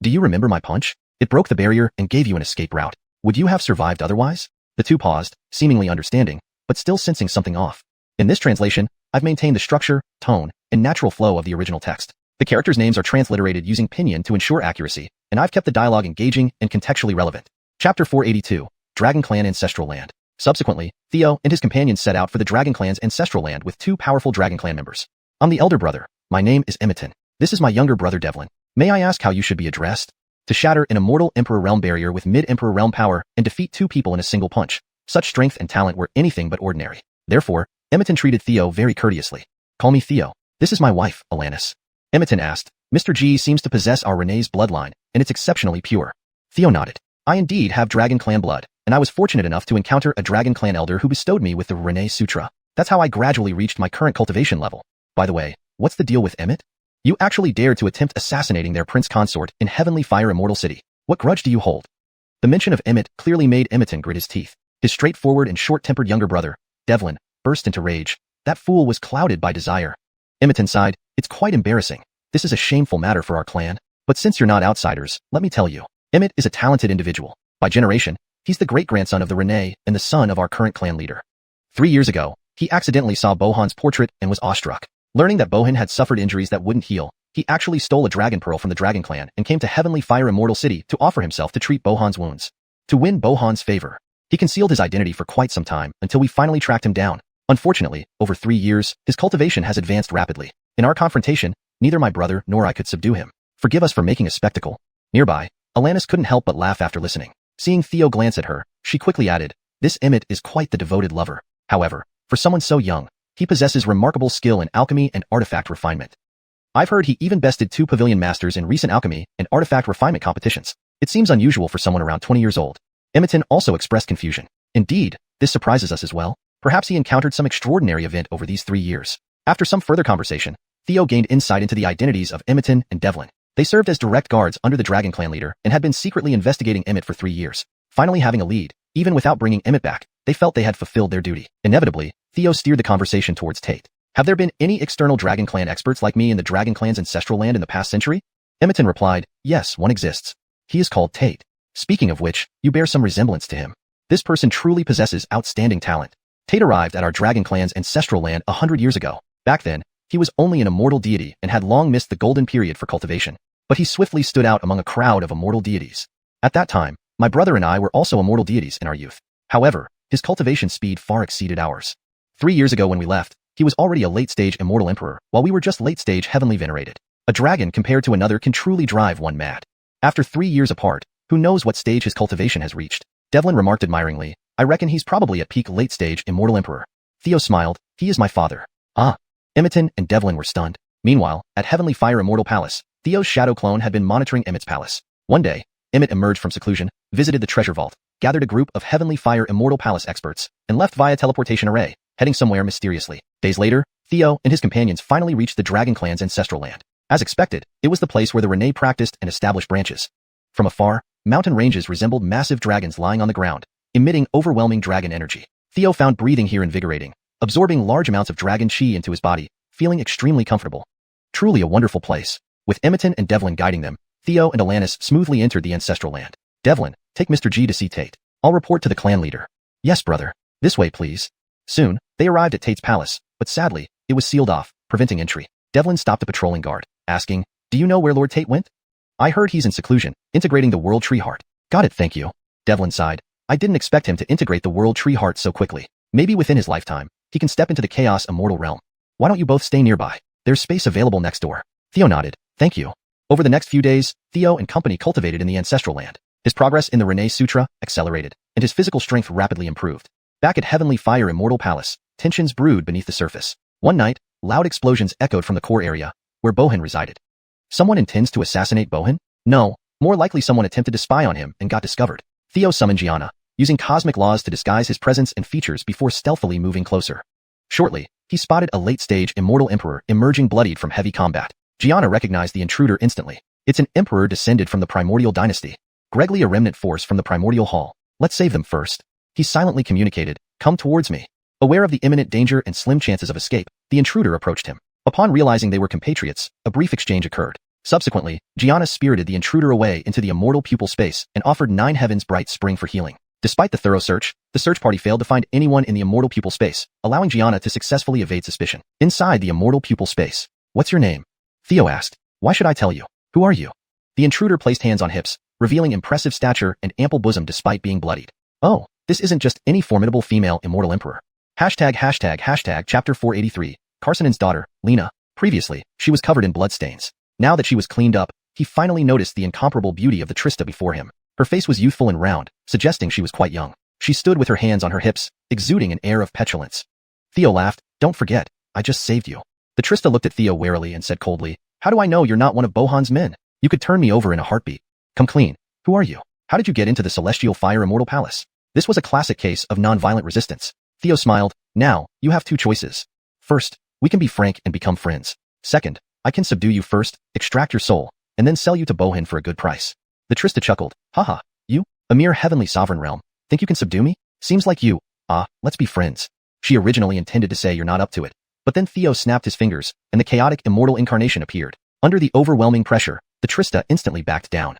Do you remember my punch? It broke the barrier and gave you an escape route. Would you have survived otherwise? The 2 paused, seemingly understanding, but still sensing something off. In this translation, I've maintained the structure, tone, and natural flow of the original text. The characters' names are transliterated using pinyin to ensure accuracy, and I've kept the dialogue engaging and contextually relevant. Chapter 482, Dragon Clan Ancestral Land. Subsequently, Theo and his companions set out for the Dragon Clan's ancestral land with 2 powerful Dragon Clan members. I'm the elder brother. My name is Emmeton. This is my younger brother Devlin. May I ask how you should be addressed? To shatter an immortal Emperor realm barrier with mid-Emperor realm power and defeat 2 people in a single punch. Such strength and talent were anything but ordinary. Therefore, Emmeton treated Theo very courteously. Call me Theo. This is my wife, Alanis. Emmeton asked. Mr. G seems to possess our Renee's bloodline, and it's exceptionally pure. Theo nodded. I indeed have Dragon Clan blood, and I was fortunate enough to encounter a Dragon Clan elder who bestowed me with the Renee Sutra. That's how I gradually reached my current cultivation level. By the way, what's the deal with Emmett? You actually dared to attempt assassinating their prince consort in Heavenly Fire Immortal City. What grudge do you hold? The mention of Emmett clearly made Emmeton grit his teeth. His straightforward and short-tempered younger brother, Devlin, burst into rage. That fool was clouded by desire. Emmeton sighed. It's quite embarrassing. This is a shameful matter for our clan. But since you're not outsiders, let me tell you. Emmett is a talented individual. By generation, he's the great-grandson of the Renee and the son of our current clan leader. 3 years ago, he accidentally saw Bohan's portrait and was awestruck. Learning that Bohan had suffered injuries that wouldn't heal, he actually stole a dragon pearl from the Dragon Clan and came to Heavenly Fire Immortal City to offer himself to treat Bohan's wounds. To win Bohan's favor, he concealed his identity for quite some time until we finally tracked him down. Unfortunately, over 3 years, his cultivation has advanced rapidly. In our confrontation, neither my brother nor I could subdue him. Forgive us for making a spectacle. Nearby, Alanis couldn't help but laugh after listening. Seeing Theo glance at her, she quickly added, this Emmett is quite the devoted lover. However, for someone so young, he possesses remarkable skill in alchemy and artifact refinement. I've heard he even bested 2 pavilion masters in recent alchemy and artifact refinement competitions. It seems unusual for someone around 20 years old. Emmeton also expressed confusion. Indeed, this surprises us as well. Perhaps he encountered some extraordinary event over these 3 years. After some further conversation, Theo gained insight into the identities of Emmeton and Devlin. They served as direct guards under the Dragon Clan leader and had been secretly investigating Emmett for 3 years. Finally having a lead, even without bringing Emmett back, they felt they had fulfilled their duty. Inevitably, Theo steered the conversation towards Tate. Have there been any external Dragon Clan experts like me in the Dragon Clan's ancestral land in the past century? Emmeton replied, yes, one exists. He is called Tate. Speaking of which, you bear some resemblance to him. This person truly possesses outstanding talent. Tate arrived at our Dragon Clan's ancestral land 100 years ago. Back then, he was only an immortal deity and had long missed the golden period for cultivation. But he swiftly stood out among a crowd of immortal deities. At that time, My brother and I were also immortal deities in our youth. However, his cultivation speed far exceeded ours. 3 years ago when we left, he was already a late-stage immortal emperor, while we were just late-stage heavenly venerated. A dragon compared to another can truly drive one mad. After 3 years apart, who knows what stage his cultivation has reached? Devlin remarked admiringly, I reckon he's probably at peak late-stage immortal emperor. Theo smiled, he is my father. Ah. Imogen and Devlin were stunned. Meanwhile, at Heavenly Fire Immortal Palace, Theo's shadow clone had been monitoring Emmett's palace. One day, Emmett emerged from seclusion, visited the treasure vault, gathered a group of Heavenly Fire Immortal Palace experts, and left via teleportation array, heading somewhere mysteriously. Days later, Theo and his companions finally reached the Dragon Clan's ancestral land. As expected, it was the place where the Rinne practiced and established branches. From afar, mountain ranges resembled massive dragons lying on the ground, emitting overwhelming dragon energy. Theo found breathing here invigorating, absorbing large amounts of dragon chi into his body, feeling extremely comfortable. Truly a wonderful place. With Imogen and Devlin guiding them, Theo and Alanis smoothly entered the ancestral land. Devlin, take Mr. G to see Tate. I'll report to the clan leader. Yes, brother. This way, please. Soon, they arrived at Tate's palace, but sadly, it was sealed off, preventing entry. Devlin stopped a patrolling guard, asking, do you know where Lord Tate went? I heard he's in seclusion, integrating the World Tree Heart. Got it, thank you. Devlin sighed. I didn't expect him to integrate the World Tree Heart so quickly. Maybe within his lifetime, he can step into the Chaos Immortal realm. Why don't you both stay nearby? There's space available next door. Theo nodded. Thank you. Over the next few days, Theo and company cultivated in the ancestral land. His progress in the Rinne Sutra accelerated, and his physical strength rapidly improved. Back at Heavenly Fire Immortal Palace, tensions brewed beneath the surface. One night, loud explosions echoed from the core area, where Bohin resided. Someone intends to assassinate Bohin? No, more likely someone attempted to spy on him and got discovered. Theo summoned Gianna, using cosmic laws to disguise his presence and features before stealthily moving closer. Shortly, he spotted a late-stage immortal emperor emerging bloodied from heavy combat. Gianna recognized the intruder instantly. It's an emperor descended from the primordial dynasty. Gregly, a remnant force from the primordial hall. Let's save them first. He silently communicated, come towards me. Aware of the imminent danger and slim chances of escape, the intruder approached him. Upon realizing they were compatriots, a brief exchange occurred. Subsequently, Gianna spirited the intruder away into the immortal pupil space and offered 9 heavens bright spring for healing. Despite the thorough search, the search party failed to find anyone in the immortal pupil space, allowing Gianna to successfully evade suspicion. Inside the immortal pupil space. What's your name? Theo asked. Why should I tell you? Who are you? The intruder placed hands on hips, revealing impressive stature and ample bosom despite being bloodied. Oh, this isn't just any formidable female immortal emperor. Hashtag chapter 483, Carsonen's daughter, Lena. Previously, she was covered in bloodstains. Now that she was cleaned up, he finally noticed the incomparable beauty of the Trista before him. Her face was youthful and round, suggesting she was quite young. She stood with her hands on her hips, exuding an air of petulance. Theo laughed, don't forget, I just saved you. The Trista looked at Theo warily and said coldly, how do I know you're not one of Bohan's men? You could turn me over in a heartbeat. Come clean. Who are you? How did you get into the Celestial Fire Immortal Palace? This was a classic case of non-violent resistance. Theo smiled. Now, you have 2 choices. First, we can be frank and become friends. Second, I can subdue you first, extract your soul, and then sell you to Bohin for a good price. The Trista chuckled. Haha, you? A mere heavenly sovereign realm. Think you can subdue me? Seems like you. Let's be friends. She originally intended to say you're not up to it. But then Theo snapped his fingers, and the chaotic immortal incarnation appeared. Under the overwhelming pressure, the Trista instantly backed down.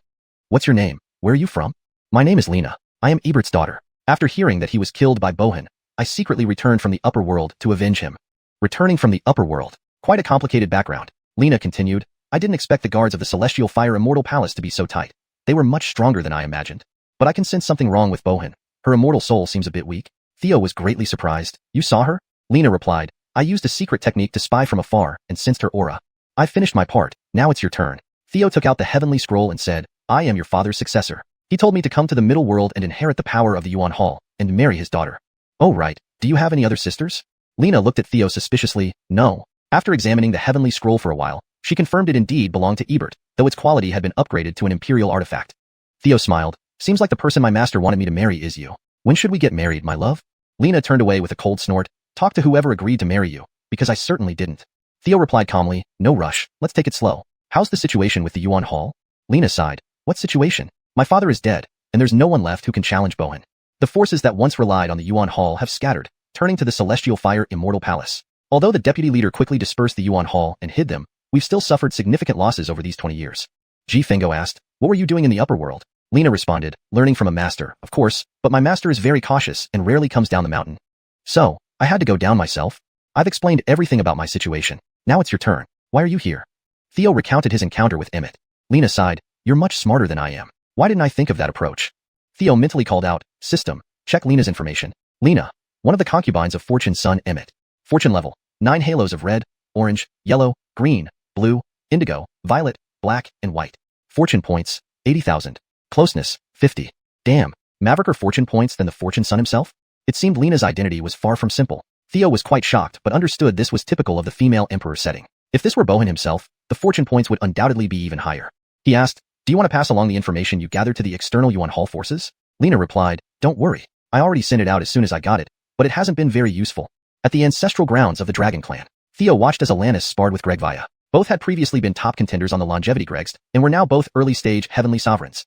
What's your name? Where are you from? My name is Lena. I am Ebert's daughter. After hearing that he was killed by Bohin, I secretly returned from the upper world to avenge him. Returning from the upper world. Quite a complicated background. Lena continued, I didn't expect the guards of the Celestial Fire Immortal Palace to be so tight. They were much stronger than I imagined. But I can sense something wrong with Bohin. Her immortal soul seems a bit weak. Theo was greatly surprised. You saw her? Lena replied, I used a secret technique to spy from afar and sensed her aura. I finished my part, now it's your turn. Theo took out the heavenly scroll and said, I am your father's successor. He told me to come to the middle world and inherit the power of the Yuan Hall, and marry his daughter. Oh right, do you have any other sisters? Lena looked at Theo suspiciously, no. After examining the heavenly scroll for a while, she confirmed it indeed belonged to Ebert, though its quality had been upgraded to an imperial artifact. Theo smiled, seems like the person my master wanted me to marry is you. When should we get married, my love? Lena turned away with a cold snort, talk to whoever agreed to marry you, because I certainly didn't. Theo replied calmly, no rush, let's take it slow. How's the situation with the Yuan Hall? Lena sighed, what situation? My father is dead, and there's no one left who can challenge Bohin. The forces that once relied on the Yuan Hall have scattered, turning to the Celestial Fire Immortal Palace. Although the deputy leader quickly dispersed the Yuan Hall and hid them, we've still suffered significant losses over these 20 years. Ji Fengo asked, what were you doing in the upper world? Lena responded, learning from a master, of course, but my master is very cautious and rarely comes down the mountain. So, I had to go down myself. I've explained everything about my situation. Now it's your turn. Why are you here? Theo recounted his encounter with Emmett. Lena sighed, you're much smarter than I am. Why didn't I think of that approach? Theo mentally called out, "System, check Lena's information." Lena, one of the concubines of Fortune's son Emmett. Fortune level, 9 halos of red, orange, yellow, green, blue, indigo, violet, black, and white. Fortune points, 80,000. Closeness, 50. Damn, Mavericker fortune points than the Fortune son himself? It seemed Lena's identity was far from simple. Theo was quite shocked but understood this was typical of the female emperor setting. If this were Bohan himself, the fortune points would undoubtedly be even higher. He asked, "Do you want to pass along the information you gathered to the external Yuan Hall forces?" Lena replied, "Don't worry. I already sent it out as soon as I got it, but it hasn't been very useful." At the ancestral grounds of the Dragon Clan, Theo watched as Alanis sparred with Gregvia. Both had previously been top contenders on the longevity Gregst, and were now both early-stage heavenly sovereigns.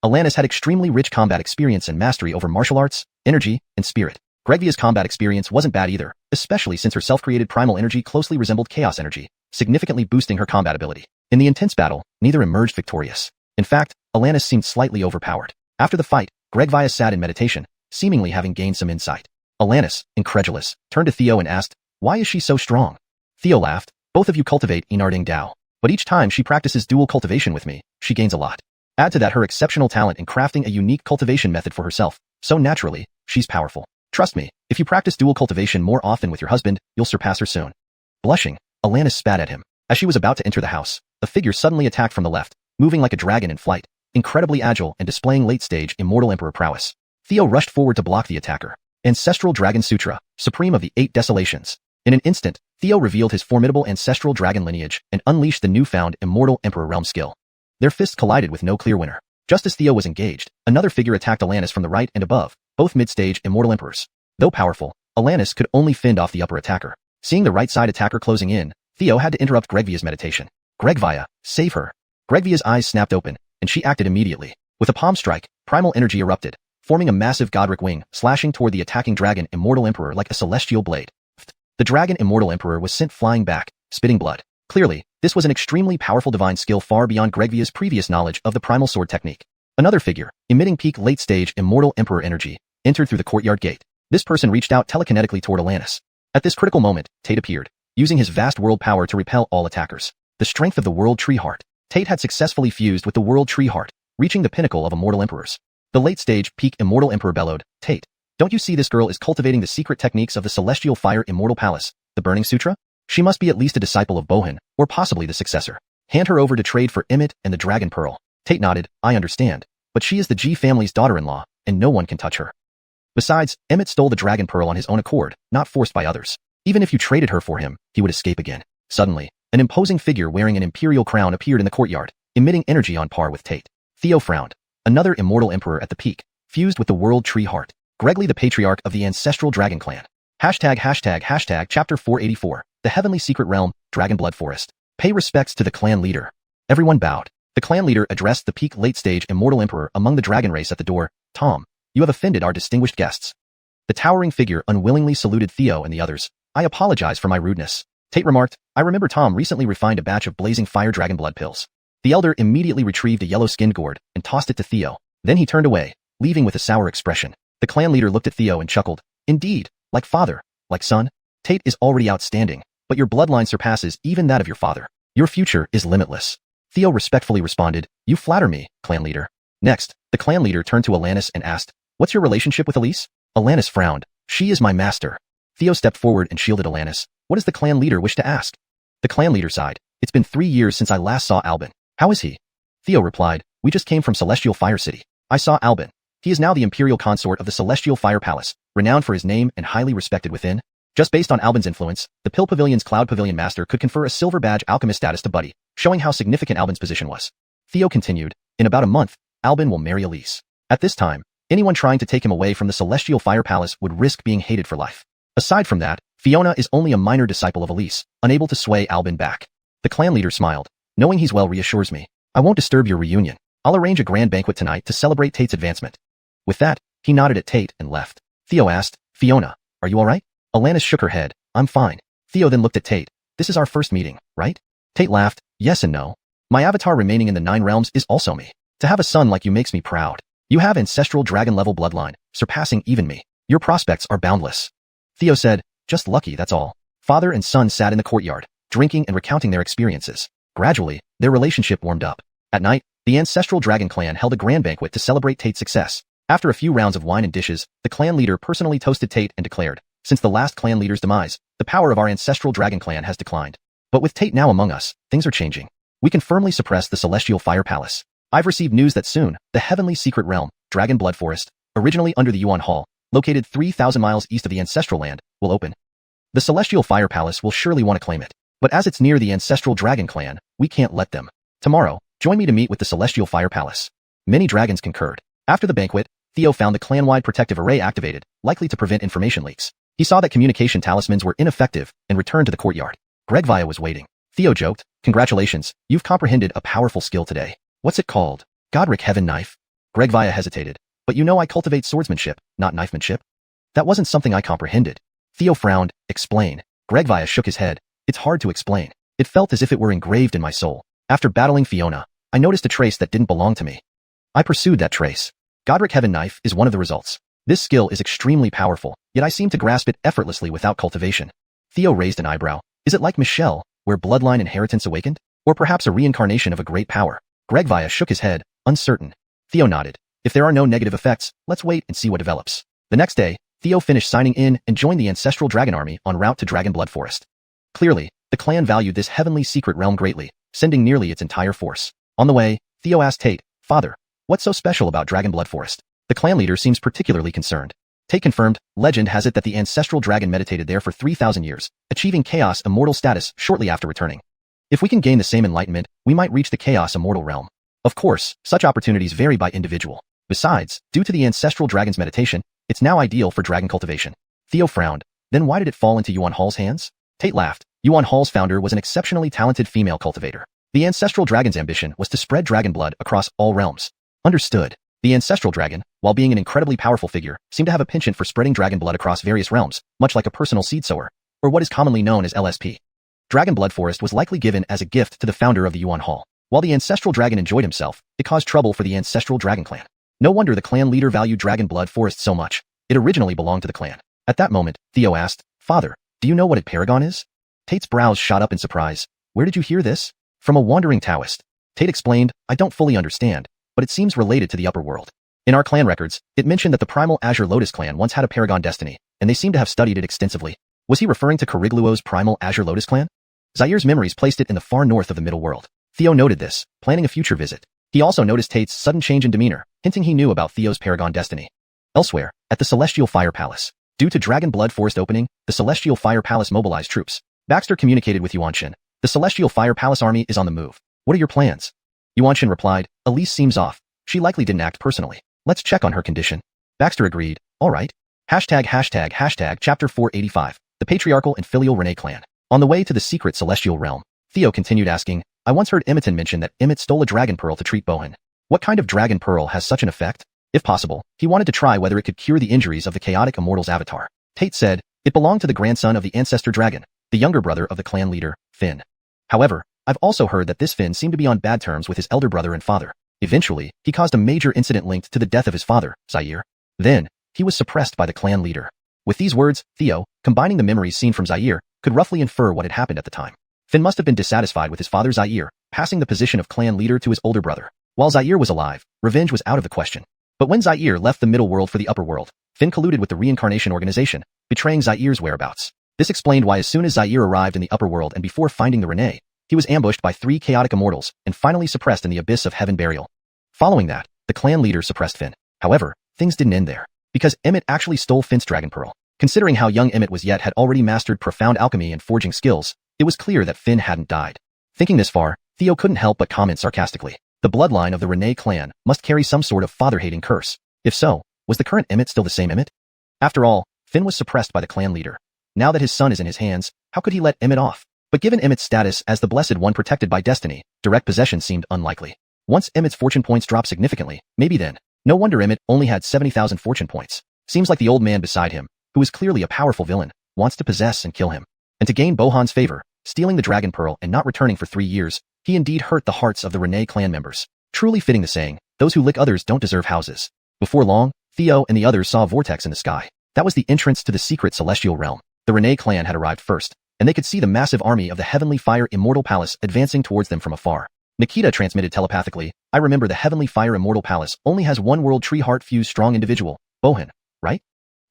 Alanis had extremely rich combat experience and mastery over martial arts, energy, and spirit. Gregvia's combat experience wasn't bad either, especially since her self-created primal energy closely resembled chaos energy, significantly boosting her combat ability. In the intense battle, neither emerged victorious. In fact, Alanis seemed slightly overpowered. After the fight, Gregvia sat in meditation, seemingly having gained some insight. Alanis, incredulous, turned to Theo and asked, "Why is she so strong?" Theo laughed, "Both of you cultivate Inarding Dao, but each time she practices dual cultivation with me, she gains a lot. Add to that her exceptional talent in crafting a unique cultivation method for herself, so naturally, she's powerful. Trust me, if you practice dual cultivation more often with your husband, you'll surpass her soon." Blushing, Alanis spat at him. As she was about to enter the house, a figure suddenly attacked from the left, moving like a dragon in flight, incredibly agile and displaying late-stage immortal emperor prowess. Theo rushed forward to block the attacker. Ancestral Dragon Sutra, supreme of the 8 desolations. In an instant, Theo revealed his formidable ancestral dragon lineage and unleashed the newfound immortal emperor realm skill. Their fists collided with no clear winner. Just as Theo was engaged, another figure attacked Alanis from the right and above, both mid-stage immortal emperors. Though powerful, Alanis could only fend off the upper attacker. Seeing the right side attacker closing in, Theo had to interrupt Gregvia's meditation. "Gregvia, save her." Gregvia's eyes snapped open, and she acted immediately. With a palm strike, primal energy erupted, forming a massive godric wing, slashing toward the attacking dragon immortal emperor like a celestial blade. The dragon immortal emperor was sent flying back, spitting blood. Clearly, this was an extremely powerful divine skill far beyond Gregvia's previous knowledge of the primal sword technique. Another figure, emitting peak late-stage immortal emperor energy, entered through the courtyard gate. This person reached out telekinetically toward Alanis. At this critical moment, Tate appeared, using his vast world power to repel all attackers. The strength of the World Tree Heart. Tate had successfully fused with the World Tree Heart, reaching the pinnacle of immortal emperors. The late-stage peak immortal emperor bellowed, "Tate, don't you see this girl is cultivating the secret techniques of the Celestial Fire Immortal Palace, the Burning Sutra? She must be at least a disciple of Bohan, or possibly the successor. Hand her over to trade for Emmett and the Dragon Pearl." Tate nodded, "I understand, but she is the G family's daughter-in-law, and no one can touch her. Besides, Emmett stole the Dragon Pearl on his own accord, not forced by others. Even if you traded her for him, he would escape again." Suddenly, an imposing figure wearing an imperial crown appeared in the courtyard, emitting energy on par with Tate. Theo frowned. Another immortal emperor at the peak, fused with the World Tree Heart. Gregly the patriarch of the ancestral Dragon Clan. ####Chapter 484, The Heavenly Secret Realm, Dragonblood Forest. Pay respects to the clan leader. Everyone bowed. The clan leader addressed the peak late-stage immortal emperor among the dragon race at the door. "Tom, you have offended our distinguished guests." The towering figure unwillingly saluted Theo and the others. "I apologize for my rudeness." Tate remarked, "I remember Tom recently refined a batch of blazing fire dragon blood pills." The elder immediately retrieved a yellow-skinned gourd and tossed it to Theo. Then he turned away, leaving with a sour expression. The clan leader looked at Theo and chuckled. "Indeed, like father, like son. Tate is already outstanding, but your bloodline surpasses even that of your father. Your future is limitless." Theo respectfully responded, "You flatter me, clan leader." Next, the clan leader turned to Alanis and asked, "What's your relationship with Elise?" Alanis frowned. "She is my master." Theo stepped forward and shielded Alanis. "What does the clan leader wish to ask?" The clan leader sighed. "It's been 3 years since I last saw Albin. How is he?" Theo replied, "We just came from Celestial Fire City. I saw Albin. He is now the imperial consort of the Celestial Fire Palace, renowned for his name and highly respected within. Just based on Albin's influence, the Pill Pavilion's Cloud Pavilion Master could confer a silver badge alchemist status to Buddy, showing how significant Albin's position was." Theo continued, "In about a month, Albin will marry Elise. At this time, anyone trying to take him away from the Celestial Fire Palace would risk being hated for life. Aside from that, Fiona is only a minor disciple of Elise, unable to sway Albin back." The clan leader smiled. "Knowing he's well reassures me. I won't disturb your reunion. I'll arrange a grand banquet tonight to celebrate Tate's advancement." With that, he nodded at Tate and left. Theo asked, "Fiona, are you alright?" Alanis shook her head. "I'm fine." Theo then looked at Tate. "This is our first meeting, right?" Tate laughed. "Yes and no. My avatar remaining in the 9 realms is also me. To have a son like you makes me proud. You have ancestral dragon-level bloodline, surpassing even me. Your prospects are boundless." Theo said, "Just lucky, that's all." Father and son sat in the courtyard, drinking and recounting their experiences. Gradually, their relationship warmed up. At night, the ancestral Dragon Clan held a grand banquet to celebrate Tate's success. After a few rounds of wine and dishes, the clan leader personally toasted Tate and declared, "Since the last clan leader's demise, the power of our ancestral dragon clan has declined. But with Tate now among us, things are changing. We can firmly suppress the Celestial Fire Palace. I've received news that soon, the Heavenly Secret Realm, Dragon Blood Forest, originally under the Yuan Hall, located 3,000 miles east of the Ancestral Land, will open. The Celestial Fire Palace will surely want to claim it. But as it's near the Ancestral Dragon Clan, we can't let them. Tomorrow, join me to meet with the Celestial Fire Palace." Many dragons concurred. After the banquet, Theo found the clan-wide protective array activated, likely to prevent information leaks. He saw that communication talismans were ineffective and returned to the courtyard. Gregvia was waiting. Theo joked, "Congratulations, you've comprehended a powerful skill today. What's it called? Godric Heaven Knife?" Gregvia hesitated. "But you know I cultivate swordsmanship, not knifemanship." "That wasn't something I comprehended." Theo frowned. "Explain." Gregvia shook his head. "It's hard to explain. It felt as if it were engraved in my soul. After battling Fiona, I noticed a trace that didn't belong to me. I pursued that trace. Godric Heaven Knife is one of the results. This skill is extremely powerful, yet I seem to grasp it effortlessly without cultivation." Theo raised an eyebrow. "Is it like Michelle, where bloodline inheritance awakened? Or perhaps a reincarnation of a great power?" Gregvia shook his head, uncertain. Theo nodded. "If there are no negative effects, let's wait and see what develops." The next day, Theo finished signing in and joined the Ancestral Dragon Army en route to Dragon Blood Forest. Clearly, the clan valued this heavenly secret realm greatly, sending nearly its entire force. On the way, Theo asked Tate, "Father, what's so special about Dragon Blood Forest?" The clan leader seems particularly concerned. Tate confirmed, "Legend has it that the ancestral dragon meditated there for 3,000 years, achieving Chaos Immortal status shortly after returning. If we can gain the same enlightenment, we might reach the Chaos Immortal realm. Of course, such opportunities vary by individual. Besides, due to the ancestral dragon's meditation, it's now ideal for dragon cultivation." Theo frowned. "Then why did it fall into Yuan Hall's hands?" Tate laughed. Yuan Hall's founder was an exceptionally talented female cultivator. The ancestral dragon's ambition was to spread dragon blood across all realms. Understood. The ancestral dragon, while being an incredibly powerful figure, seemed to have a penchant for spreading dragon blood across various realms, much like a personal seed sower, or what is commonly known as LSP. Dragon Blood Forest was likely given as a gift to the founder of the Yuan Hall. While the ancestral dragon enjoyed himself, it caused trouble for the ancestral dragon clan. No wonder the clan leader valued Dragon Blood Forest so much. It originally belonged to the clan. At that moment, Theo asked, "Father, do you know what a paragon is?" Tate's brows shot up in surprise. "Where did you hear this?" "From a wandering Taoist." Tate explained, "I don't fully understand, but it seems related to the upper world. In our clan records, it mentioned that the Primal Azure Lotus clan once had a paragon destiny, and they seem to have studied it extensively." Was he referring to Carigluo's Primal Azure Lotus clan? Zaire's memories placed it in the far north of the middle world. Theo noted this, planning a future visit. He also noticed Tate's sudden change in demeanor, hinting he knew about Theo's paragon destiny. Elsewhere, at the Celestial Fire Palace. Due to Dragon Blood Forest opening, the Celestial Fire Palace mobilized troops. Baxter communicated with Yuanshin. "The Celestial Fire Palace army is on the move. What are your plans?" Yuanshin replied, "Elise seems off. She likely didn't act personally. Let's check on her condition." Baxter agreed. "All right." Chapter 485. The Patriarchal and Filial Rinne Clan. On the way to the secret celestial realm, Theo continued asking, "I once heard Emmeton mention that Emmett stole a dragon pearl to treat Bohan. What kind of dragon pearl has such an effect? If possible, he wanted to try whether it could cure the injuries of the chaotic immortal's avatar." Tate said, "It belonged to the grandson of the ancestor dragon, the younger brother of the clan leader, Finn. However, I've also heard that this Finn seemed to be on bad terms with his elder brother and father. Eventually, he caused a major incident linked to the death of his father, Zaire. Then, he was suppressed by the clan leader." With these words, Theo, combining the memories seen from Zaire, could roughly infer what had happened at the time. Finn must have been dissatisfied with his father Zaire, passing the position of clan leader to his older brother. While Zaire was alive, revenge was out of the question. But when Zaire left the middle world for the upper world, Finn colluded with the reincarnation organization, betraying Zaire's whereabouts. This explained why as soon as Zaire arrived in the upper world and before finding the Rinne, he was ambushed by 3 chaotic immortals and finally suppressed in the abyss of heaven burial. Following that, the clan leader suppressed Finn. However, things didn't end there, because Emmett actually stole Finn's dragon pearl. Considering how young Emmett was yet had already mastered profound alchemy and forging skills, it was clear that Finn hadn't died. Thinking this far, Theo couldn't help but comment sarcastically. The bloodline of the Rinne clan must carry some sort of father-hating curse. If so, was the current Emmett still the same Emmett? After all, Finn was suppressed by the clan leader. Now that his son is in his hands, how could he let Emmett off? But given Emmett's status as the Blessed One protected by destiny, direct possession seemed unlikely. Once Emmett's fortune points dropped significantly, maybe then. No wonder Emmett only had 70,000 fortune points. Seems like the old man beside him, who is clearly a powerful villain, wants to possess and kill him. And to gain Bohan's favor, stealing the dragon pearl and not returning for 3 years, he indeed hurt the hearts of the Rinne clan members. Truly fitting the saying, those who lick others don't deserve houses. Before long, Theo and the others saw a vortex in the sky. That was the entrance to the secret celestial realm. The Rinne clan had arrived first, and they could see the massive army of the Heavenly Fire Immortal Palace advancing towards them from afar. Nikita transmitted telepathically, I remember the Heavenly Fire Immortal Palace only has one world tree heart fused strong individual, Bohan, right?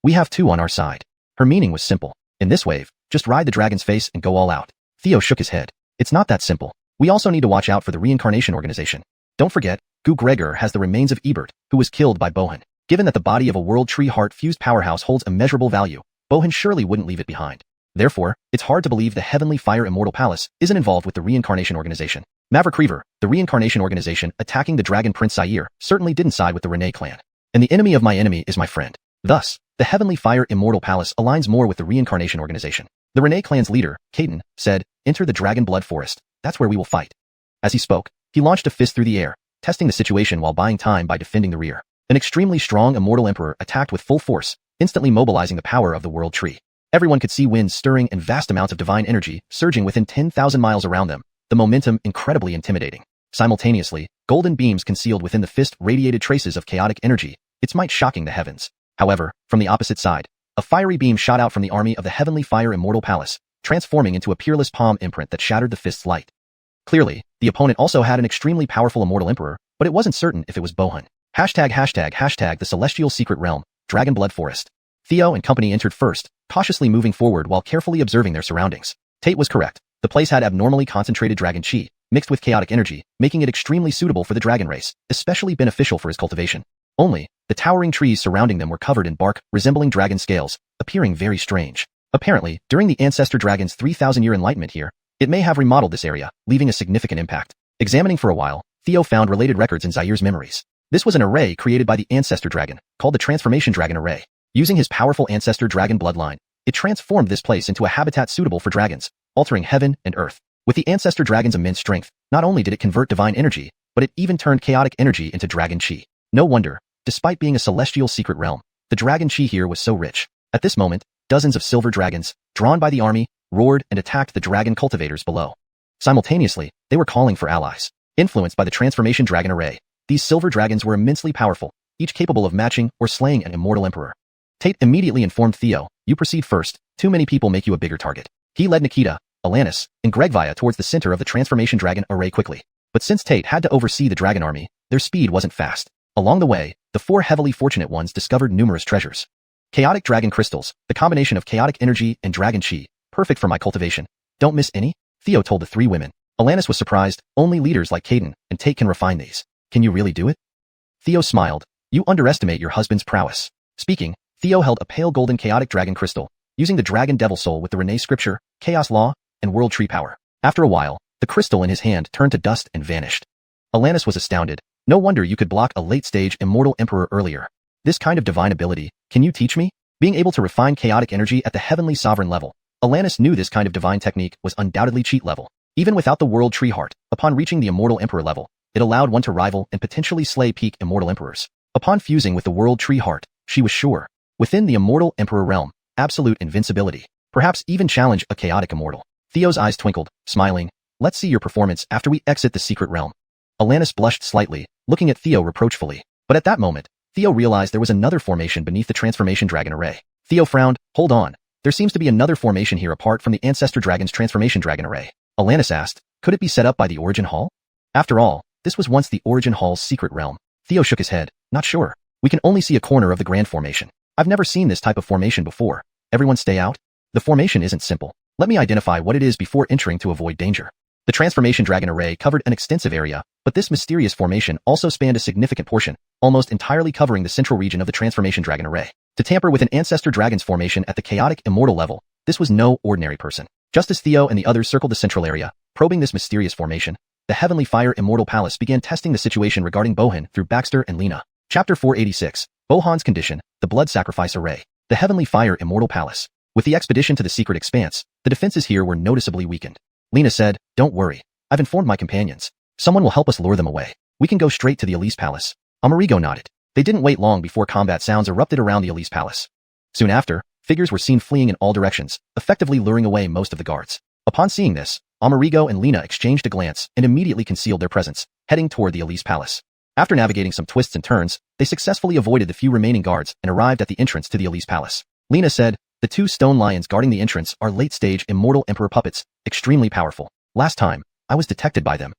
We have two on our side. Her meaning was simple. In this wave, just ride the dragon's face and go all out. Theo shook his head. It's not that simple. We also need to watch out for the reincarnation organization. Don't forget, Gu Gregor has the remains of Ebert, who was killed by Bohan. Given that the body of a world tree heart fused powerhouse holds immeasurable value, Bohan surely wouldn't leave it behind. Therefore, it's hard to believe the Heavenly Fire Immortal Palace isn't involved with the reincarnation organization. Maverick Reaver, the reincarnation organization attacking the dragon Prince Zaire, certainly didn't side with the Rene clan. And the enemy of my enemy is my friend. Thus, the Heavenly Fire Immortal Palace aligns more with the reincarnation organization. The Rene clan's leader, Caden, said, enter the Dragon Blood Forest. That's where we will fight. As he spoke, he launched a fist through the air, testing the situation while buying time by defending the rear. An extremely strong immortal emperor attacked with full force, instantly mobilizing the power of the world tree. Everyone could see winds stirring and vast amounts of divine energy surging within 10,000 miles around them, the momentum incredibly intimidating. Simultaneously, golden beams concealed within the fist radiated traces of chaotic energy, its might shocking the heavens. However, from the opposite side, a fiery beam shot out from the army of the Heavenly Fire Immortal Palace, transforming into a peerless palm imprint that shattered the fist's light. Clearly, the opponent also had an extremely powerful immortal emperor, but it wasn't certain if it was Bohan. ##### the Celestial Secret Realm, Dragon Blood Forest. Theo and company entered first, cautiously moving forward while carefully observing their surroundings. Tate was correct. The place had abnormally concentrated dragon chi, mixed with chaotic energy, making it extremely suitable for the dragon race, especially beneficial for his cultivation. Only, the towering trees surrounding them were covered in bark, resembling dragon scales, appearing very strange. Apparently, during the ancestor dragon's 3,000-year enlightenment here, it may have remodeled this area, leaving a significant impact. Examining for a while, Theo found related records in Zaire's memories. This was an array created by the ancestor dragon, called the Transformation Dragon Array. Using his powerful ancestor dragon bloodline, it transformed this place into a habitat suitable for dragons, altering heaven and earth. With the ancestor dragon's immense strength, not only did it convert divine energy, but it even turned chaotic energy into dragon chi. No wonder, despite being a celestial secret realm, the dragon chi here was so rich. At this moment, dozens of silver dragons, drawn by the army, roared and attacked the dragon cultivators below. Simultaneously, they were calling for allies. Influenced by the Transformation Dragon Array, these silver dragons were immensely powerful, each capable of matching or slaying an immortal emperor. Tate immediately informed Theo, you proceed first, too many people make you a bigger target. He led Nikita, Alanis, and Gregvia towards the center of the Transformation Dragon Array quickly. But since Tate had to oversee the dragon army, their speed wasn't fast. Along the way, the four heavily fortunate ones discovered numerous treasures. Chaotic dragon crystals, the combination of chaotic energy and dragon chi, perfect for my cultivation. Don't miss any, Theo told the three women. Alanis was surprised, only leaders like Caden and Tate can refine these. Can you really do it? Theo smiled. You underestimate your husband's prowess. Speaking, Theo held a pale golden chaotic dragon crystal, using the dragon devil soul with the Rene scripture, chaos law, and world tree power. After a while, the crystal in his hand turned to dust and vanished. Alanis was astounded. No wonder you could block a late-stage immortal emperor earlier. This kind of divine ability, can you teach me? Being able to refine chaotic energy at the heavenly sovereign level, Alanis knew this kind of divine technique was undoubtedly cheat level. Even without the world tree heart, upon reaching the immortal emperor level, it allowed one to rival and potentially slay peak immortal emperors. Upon fusing with the world tree heart, she was sure, within the immortal emperor realm, absolute invincibility, perhaps even challenge a chaotic immortal. Theo's eyes twinkled, smiling. Let's see your performance after we exit the secret realm. Alanis blushed slightly, looking at Theo reproachfully. But at that moment, Theo realized there was another formation beneath the Transformation Dragon Array. Theo frowned. Hold on. There seems to be another formation here apart from the Ancestor Dragon's Transformation Dragon Array. Alanis asked, could it be set up by the Origin Hall? After all, this was once the Origin Hall's secret realm. Theo shook his head. Not sure. We can only see a corner of the Grand Formation. I've never seen this type of formation before. Everyone stay out? The formation isn't simple. Let me identify what it is before entering to avoid danger. The Transformation Dragon Array covered an extensive area, but this mysterious formation also spanned a significant portion, almost entirely covering the central region of the Transformation Dragon Array. To tamper with an Ancestor Dragon's formation at the chaotic immortal level, this was no ordinary person. Just as Theo and the others circled the central area, probing this mysterious formation, the Heavenly Fire Immortal Palace began testing the situation regarding Bohan through Baxter and Lena. Chapter 486, Bohan's Condition, the Blood Sacrifice Array. The Heavenly Fire Immortal Palace. With the expedition to the Secret Expanse, the defenses here were noticeably weakened. Lena said, don't worry. I've informed my companions. Someone will help us lure them away. We can go straight to the Elise Palace. Amerigo nodded. They didn't wait long before combat sounds erupted around the Elise Palace. Soon after, figures were seen fleeing in all directions, effectively luring away most of the guards. Upon seeing this, Amerigo and Lena exchanged a glance and immediately concealed their presence, heading toward the Elise Palace. After navigating some twists and turns, they successfully avoided the few remaining guards and arrived at the entrance to the Elise Palace. Lena said, the two stone lions guarding the entrance are late-stage immortal emperor puppets, extremely powerful. Last time, I was detected by them.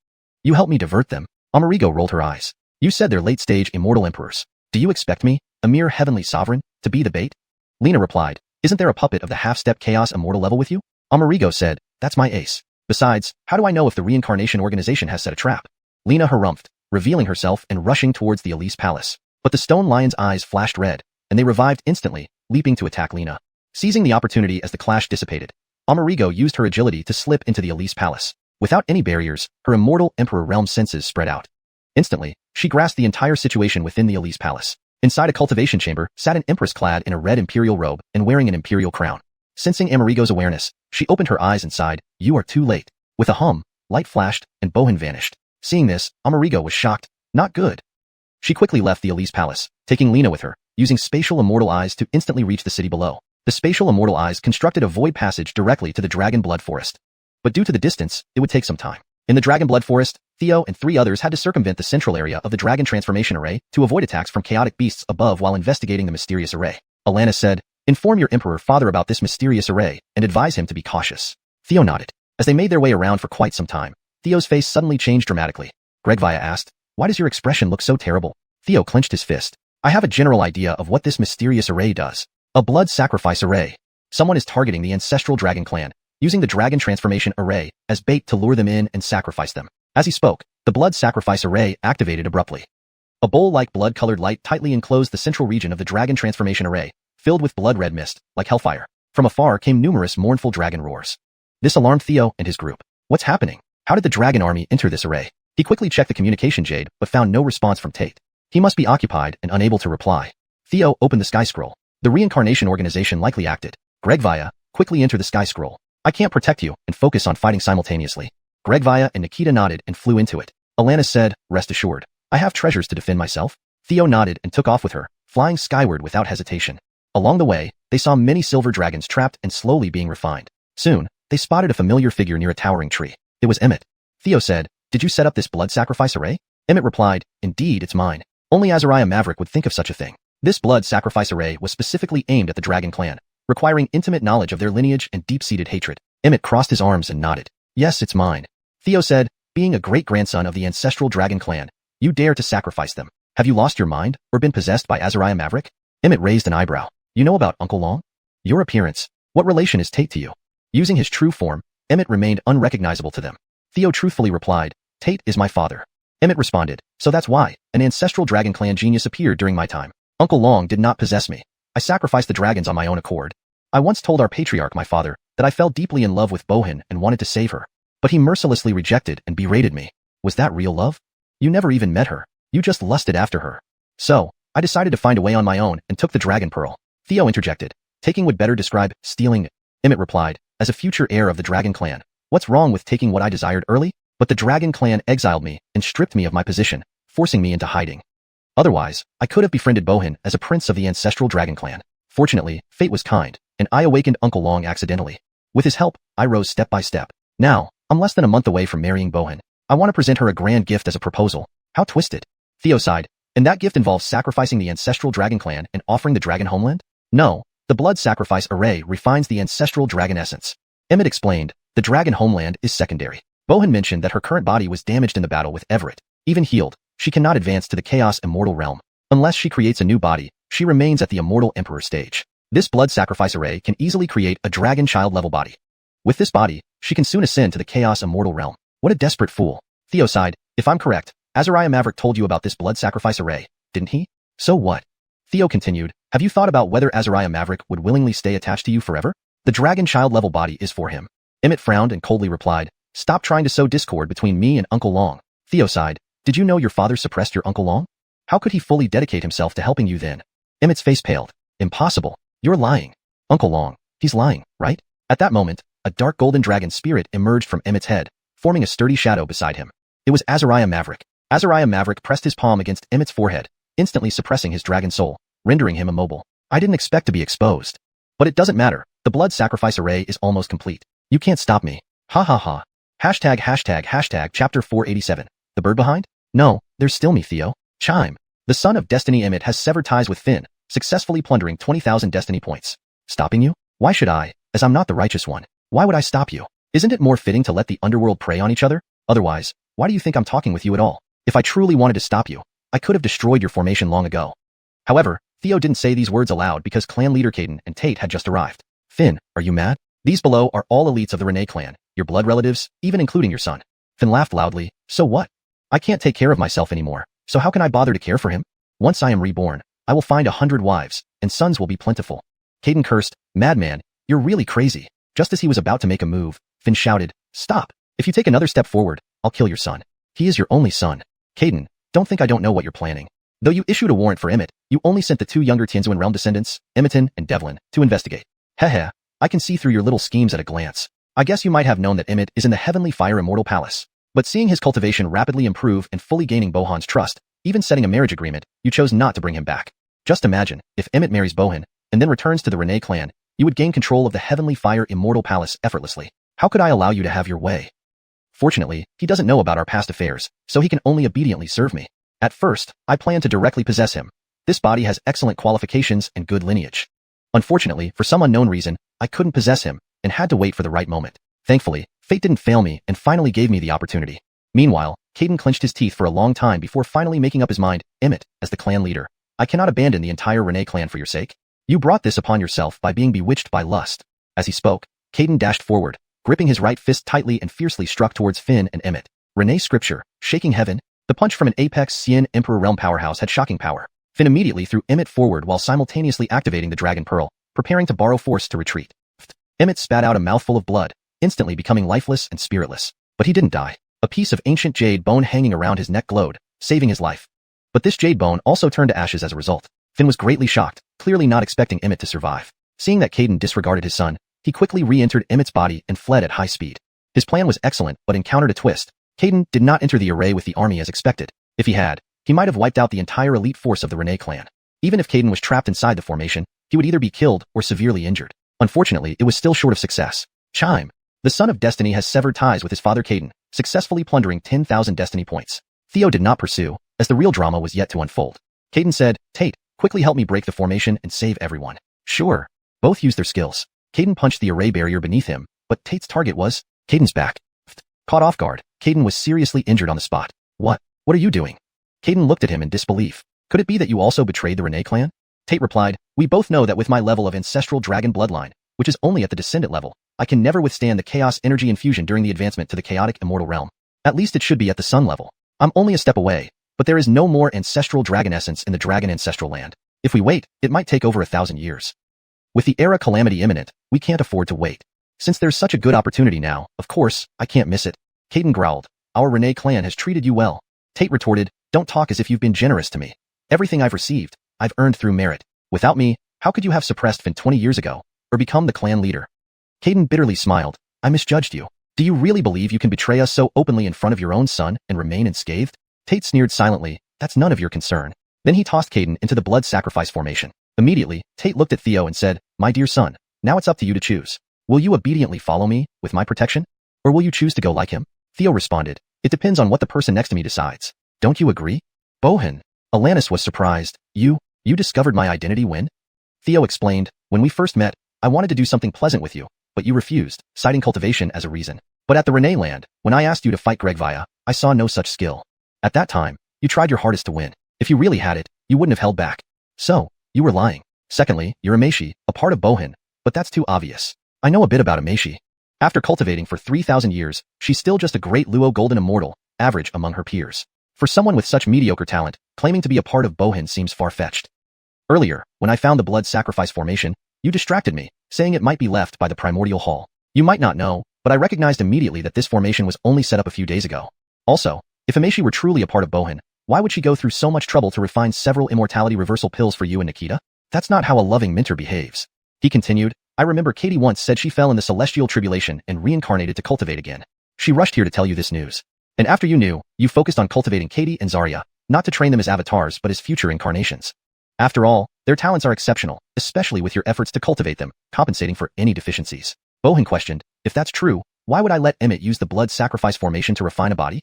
You helped me divert them. Amerigo rolled her eyes. You said they're late-stage immortal emperors. Do you expect me, a mere heavenly sovereign, to be the bait? Lena replied, isn't there a puppet of the half-step chaos immortal level with you? Amerigo said, that's my ace. Besides, how do I know if the reincarnation organization has set a trap? Lena harumphed, revealing herself and rushing towards the Elise Palace. But the stone lion's eyes flashed red, and they revived instantly, leaping to attack Lena. Seizing the opportunity as the clash dissipated, Amerigo used her agility to slip into the Elise Palace. Without any barriers, her immortal emperor realm senses spread out. Instantly, she grasped the entire situation within the Elise Palace. Inside a cultivation chamber sat an empress clad in a red imperial robe and wearing an imperial crown. Sensing Amerigo's awareness, she opened her eyes and sighed, you are too late. With a hum, light flashed, and Bohin vanished. Seeing this, Amerigo was shocked. Not good. She quickly left the Elise Palace, taking Lena with her, using spatial immortal eyes to instantly reach the city below. The spatial immortal eyes constructed a void passage directly to the Dragon Blood Forest. But due to the distance, it would take some time. In the Dragon Blood Forest, Theo and 3 others had to circumvent the central area of the Dragon Transformation Array to avoid attacks from chaotic beasts above while investigating the mysterious array. Alana said, inform your Emperor Father about this mysterious array and advise him to be cautious. Theo nodded. As they made their way around for quite some time, Theo's face suddenly changed dramatically. Gregvia asked, why does your expression look so terrible? Theo clenched his fist. I have a general idea of what this mysterious array does. A blood sacrifice array. Someone is targeting the ancestral dragon clan, using the dragon transformation array as bait to lure them in and sacrifice them. As he spoke, the blood sacrifice array activated abruptly. A bowl-like blood-colored light tightly enclosed the central region of the dragon transformation array, filled with blood-red mist, like hellfire. From afar came numerous mournful dragon roars. This alarmed Theo and his group. What's happening? How did the dragon army enter this array? He quickly checked the communication jade, but found no response from Tate. He must be occupied and unable to reply. Theo opened the sky scroll. The reincarnation organization likely acted. Gregvia, quickly enter the sky scroll. I can't protect you and focus on fighting simultaneously. Gregvia and Nikita nodded and flew into it. Alana said, rest assured. I have treasures to defend myself. Theo nodded and took off with her, flying skyward without hesitation. Along the way, they saw many silver dragons trapped and slowly being refined. Soon, they spotted a familiar figure near a towering tree. It was Emmett. Theo said, did you set up this blood sacrifice array? Emmett replied, indeed, it's mine. Only Azariah Maverick would think of such a thing. This blood sacrifice array was specifically aimed at the dragon clan, requiring intimate knowledge of their lineage and deep-seated hatred. Emmett crossed his arms and nodded. Yes, it's mine. Theo said, being a great-grandson of the ancestral dragon clan, you dare to sacrifice them. Have you lost your mind or been possessed by Azariah Maverick? Emmett raised an eyebrow. You know about Uncle Long? Your appearance. What relation is Tate to you? Using his true form, Emmett remained unrecognizable to them. Theo truthfully replied, Tate is my father. Emmett responded, so that's why an ancestral dragon clan genius appeared during my time. Uncle Long did not possess me. I sacrificed the dragons on my own accord. I once told our patriarch, my father, that I fell deeply in love with Bohin and wanted to save her. But he mercilessly rejected and berated me. Was that real love? You never even met her. You just lusted after her. So, I decided to find a way on my own and took the dragon pearl. Theo interjected. Taking would better describe stealing it. Emmett replied, as a future heir of the dragon clan. What's wrong with taking what I desired early? But the dragon clan exiled me and stripped me of my position, forcing me into hiding. Otherwise, I could have befriended Bohin as a prince of the ancestral dragon clan. Fortunately, fate was kind, and I awakened Uncle Long accidentally. With his help, I rose step by step. Now, I'm less than a month away from marrying Bohin. I want to present her a grand gift as a proposal. How twisted. Theo sighed. And that gift involves sacrificing the ancestral dragon clan and offering the dragon homeland? No, the blood sacrifice array refines the ancestral dragon essence. Emmett explained, the dragon homeland is secondary. Bohin mentioned that her current body was damaged in the battle with Everett. Even healed, she cannot advance to the Chaos Immortal realm. Unless she creates a new body, she remains at the Immortal Emperor stage. This blood sacrifice array can easily create a dragon child level body. With this body, she can soon ascend to the Chaos Immortal realm. What a desperate fool. Theo sighed, if I'm correct, Azariah Maverick told you about this blood sacrifice array, didn't he? So what? Theo continued, have you thought about whether Azariah Maverick would willingly stay attached to you forever? The dragon child level body is for him. Emmett frowned and coldly replied, stop trying to sow discord between me and Uncle Long. Theo sighed, did you know your father suppressed your Uncle Long? How could he fully dedicate himself to helping you then? Emmett's face paled. Impossible. You're lying. Uncle Long, he's lying, right? At that moment, a dark golden dragon spirit emerged from Emmett's head, forming a sturdy shadow beside him. It was Azariah Maverick. Azariah Maverick pressed his palm against Emmett's forehead, instantly suppressing his dragon soul, rendering him immobile. I didn't expect to be exposed. But it doesn't matter. The blood sacrifice array is almost complete. You can't stop me. Ha ha ha. Hashtag chapter 487. The bird behind? No, there's still me, Theo. Chime. The son of Destiny Emmett has severed ties with Finn, successfully plundering 20,000 destiny points. Stopping you? Why should I, as I'm not the righteous one? Why would I stop you? Isn't it more fitting to let the underworld prey on each other? Otherwise, why do you think I'm talking with you at all? If I truly wanted to stop you, I could have destroyed your formation long ago. However, Theo didn't say these words aloud because clan leader Caden and Tate had just arrived. Finn, are you mad? These below are all elites of the Rinne clan, your blood relatives, even including your son. Finn laughed loudly. So what? I can't take care of myself anymore, so how can I bother to care for him? Once I am reborn, I will find 100 wives, and sons will be plentiful. Caden cursed. Madman, you're really crazy. Just as he was about to make a move, Finn shouted, stop. If you take another step forward, I'll kill your son. He is your only son. Caden, don't think I don't know what you're planning. Though you issued a warrant for Emmett, you only sent the 2 younger Tianzuan realm descendants, Emmeton and Devlin, to investigate. Heh, I can see through your little schemes at a glance. I guess you might have known that Emmett is in the Heavenly Fire Immortal Palace. But seeing his cultivation rapidly improve and fully gaining Bohan's trust, even setting a marriage agreement, you chose not to bring him back. Just imagine, if Emmett marries Bohan, and then returns to the Rinne clan, you would gain control of the Heavenly Fire Immortal Palace effortlessly. How could I allow you to have your way? Fortunately, he doesn't know about our past affairs, so he can only obediently serve me. At first, I plan to directly possess him. This body has excellent qualifications and good lineage. Unfortunately, for some unknown reason, I couldn't possess him, and had to wait for the right moment. Thankfully, fate didn't fail me and finally gave me the opportunity. Meanwhile, Caden clenched his teeth for a long time before finally making up his mind. Emmett, as the clan leader, I cannot abandon the entire Rinne clan for your sake. You brought this upon yourself by being bewitched by lust. As he spoke, Caden dashed forward, gripping his right fist tightly and fiercely struck towards Finn and Emmett. Rinne scripture, shaking heaven. The punch from an apex Xian Emperor Realm powerhouse had shocking power. Finn immediately threw Emmett forward while simultaneously activating the Dragon Pearl, preparing to borrow force to retreat. Emmett spat out a mouthful of blood, instantly becoming lifeless and spiritless. But he didn't die. A piece of ancient jade bone hanging around his neck glowed, saving his life. But this jade bone also turned to ashes as a result. Finn was greatly shocked, clearly not expecting Emmett to survive. Seeing that Caden disregarded his son, he quickly re-entered Emmett's body and fled at high speed. His plan was excellent but encountered a twist. Caden did not enter the array with the army as expected. If he had, he might have wiped out the entire elite force of the Rinne clan. Even if Caden was trapped inside the formation, he would either be killed or severely injured. Unfortunately, it was still short of success. Chime. The son of Destiny has severed ties with his father Caden, successfully plundering 10,000 destiny points. Theo did not pursue, as the real drama was yet to unfold. Caden said, Tate, quickly help me break the formation and save everyone. Sure. Both used their skills. Caden punched the array barrier beneath him, but Tate's target was Caden's back. Caught off guard, Caden was seriously injured on the spot. What are you doing? Caden looked at him in disbelief. Could it be that you also betrayed the Rinne clan? Tate replied, we both know that with my level of ancestral dragon bloodline, which is only at the descendant level, I can never withstand the chaos energy infusion during the advancement to the chaotic immortal realm. At least it should be at the sun level. I'm only a step away, but there is no more ancestral dragon essence in the dragon ancestral land. If we wait, it might take over 1,000 years. With the era calamity imminent, we can't afford to wait. Since there's such a good opportunity now, of course, I can't miss it. Caden growled, our Rinne clan has treated you well. Tate retorted, don't talk as if you've been generous to me. Everything I've received, I've earned through merit. Without me, how could you have suppressed Finn 20 years ago, or become the clan leader? Caden bitterly smiled, I misjudged you. Do you really believe you can betray us so openly in front of your own son and remain unscathed? Tate sneered silently, that's none of your concern. Then he tossed Caden into the blood sacrifice formation. Immediately, Tate looked at Theo and said, my dear son, now it's up to you to choose. Will you obediently follow me, with my protection? Or will you choose to go like him? Theo responded, it depends on what the person next to me decides. Don't you agree? Bohan. Alanis was surprised. You discovered my identity when? Theo explained, when we first met, I wanted to do something pleasant with you, but you refused, citing cultivation as a reason. But at the Rinne land, when I asked you to fight Gregvia, I saw no such skill. At that time, you tried your hardest to win. If you really had it, you wouldn't have held back. So, you were lying. Secondly, you're Amashi, a part of Bohan, but that's too obvious. I know a bit about Amashi. After cultivating for 3,000 years, she's still just a great Luo golden immortal, average among her peers. For someone with such mediocre talent, claiming to be a part of Bohan seems far-fetched. Earlier, when I found the blood sacrifice formation, you distracted me, saying it might be left by the primordial hall. You might not know, but I recognized immediately that this formation was only set up a few days ago. Also, if Amashi were truly a part of Bohan, why would she go through so much trouble to refine several immortality reversal pills for you and Nikita? That's not how a loving mentor behaves. He continued, I remember Katie once said she fell in the celestial tribulation and reincarnated to cultivate again. She rushed here to tell you this news. And after you knew, you focused on cultivating Katie and Zarya, not to train them as avatars but as future incarnations. After all, their talents are exceptional, especially with your efforts to cultivate them, compensating for any deficiencies. Bohan questioned, if that's true, why would I let Emmett use the blood sacrifice formation to refine a body?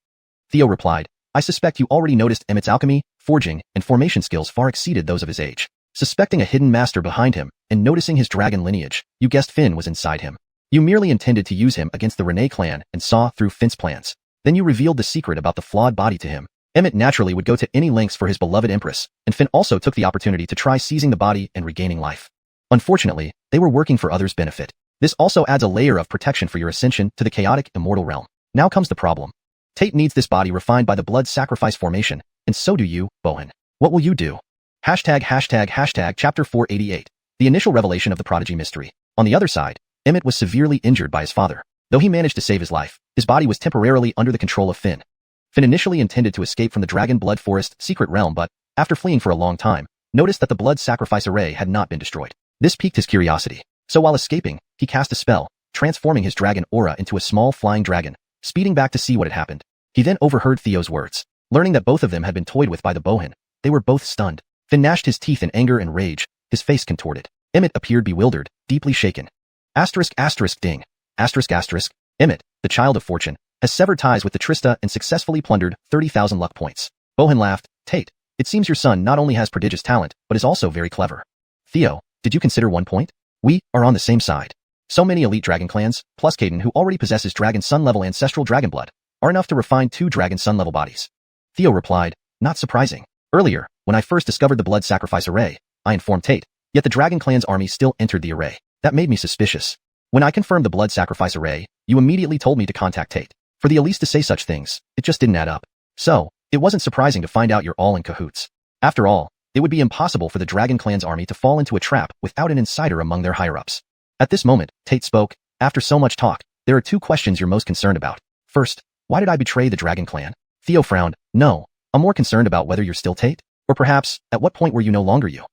Theo replied, I suspect you already noticed Emmett's alchemy, forging, and formation skills far exceeded those of his age. Suspecting a hidden master behind him, and noticing his dragon lineage, you guessed Finn was inside him. You merely intended to use him against the Rinne clan and saw through Finn's plans. Then you revealed the secret about the flawed body to him. Emmett naturally would go to any lengths for his beloved Empress, and Finn also took the opportunity to try seizing the body and regaining life. Unfortunately, they were working for others' benefit. This also adds a layer of protection for your ascension to the chaotic immortal realm. Now comes the problem. Tate needs this body refined by the blood sacrifice formation, and so do you, Bohan. What will you do? Chapter 488. The initial revelation of the prodigy mystery. On the other side, Emmett was severely injured by his father. Though he managed to save his life, his body was temporarily under the control of Finn. Finn initially intended to escape from the Dragon Blood Forest secret realm, but, after fleeing for a long time, noticed that the blood sacrifice array had not been destroyed. This piqued his curiosity. So while escaping, he cast a spell, transforming his dragon aura into a small flying dragon, speeding back to see what had happened. He then overheard Theo's words. Learning that both of them had been toyed with by the Bohan, they were both stunned. Finn gnashed his teeth in anger and rage, his face contorted. Emmett appeared bewildered, deeply shaken. Ding. Emmett, the child of fortune, has severed ties with the Trista and successfully plundered 30,000 luck points. Bohan laughed. Tate, it seems your son not only has prodigious talent, but is also very clever. Theo, did you consider one point? We are on the same side. So many elite dragon clans, plus Caden who already possesses Dragon Sun level ancestral dragon blood, are enough to refine 2 Dragon Sun level bodies. Theo replied, not surprising. Earlier, when I first discovered the blood sacrifice array, I informed Tate, yet the Dragon Clan's army still entered the array. That made me suspicious. When I confirmed the blood sacrifice array, you immediately told me to contact Tate. For the Elise to say such things, it just didn't add up. So, it wasn't surprising to find out you're all in cahoots. After all, it would be impossible for the Dragon Clan's army to fall into a trap without an insider among their higher-ups. At this moment, Tate spoke. After so much talk, there are 2 questions you're most concerned about. First, why did I betray the Dragon Clan? Theo frowned. No, I'm more concerned about whether you're still Tate. Or perhaps, at what point were you no longer you?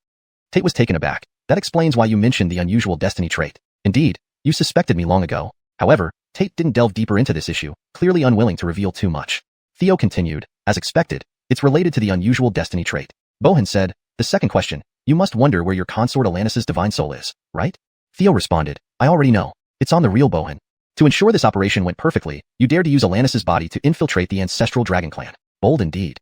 Tate was taken aback. That explains why you mentioned the unusual destiny trait. Indeed, you suspected me long ago. However, Tate didn't delve deeper into this issue, clearly unwilling to reveal too much. Theo continued, as expected, it's related to the unusual destiny trait. Bohan said, the second question, you must wonder where your consort Alanis' divine soul is, right? Theo responded, I already know. It's on the real Bohan. To ensure this operation went perfectly, you dared to use Alanis' body to infiltrate the ancestral dragon clan. Bold indeed.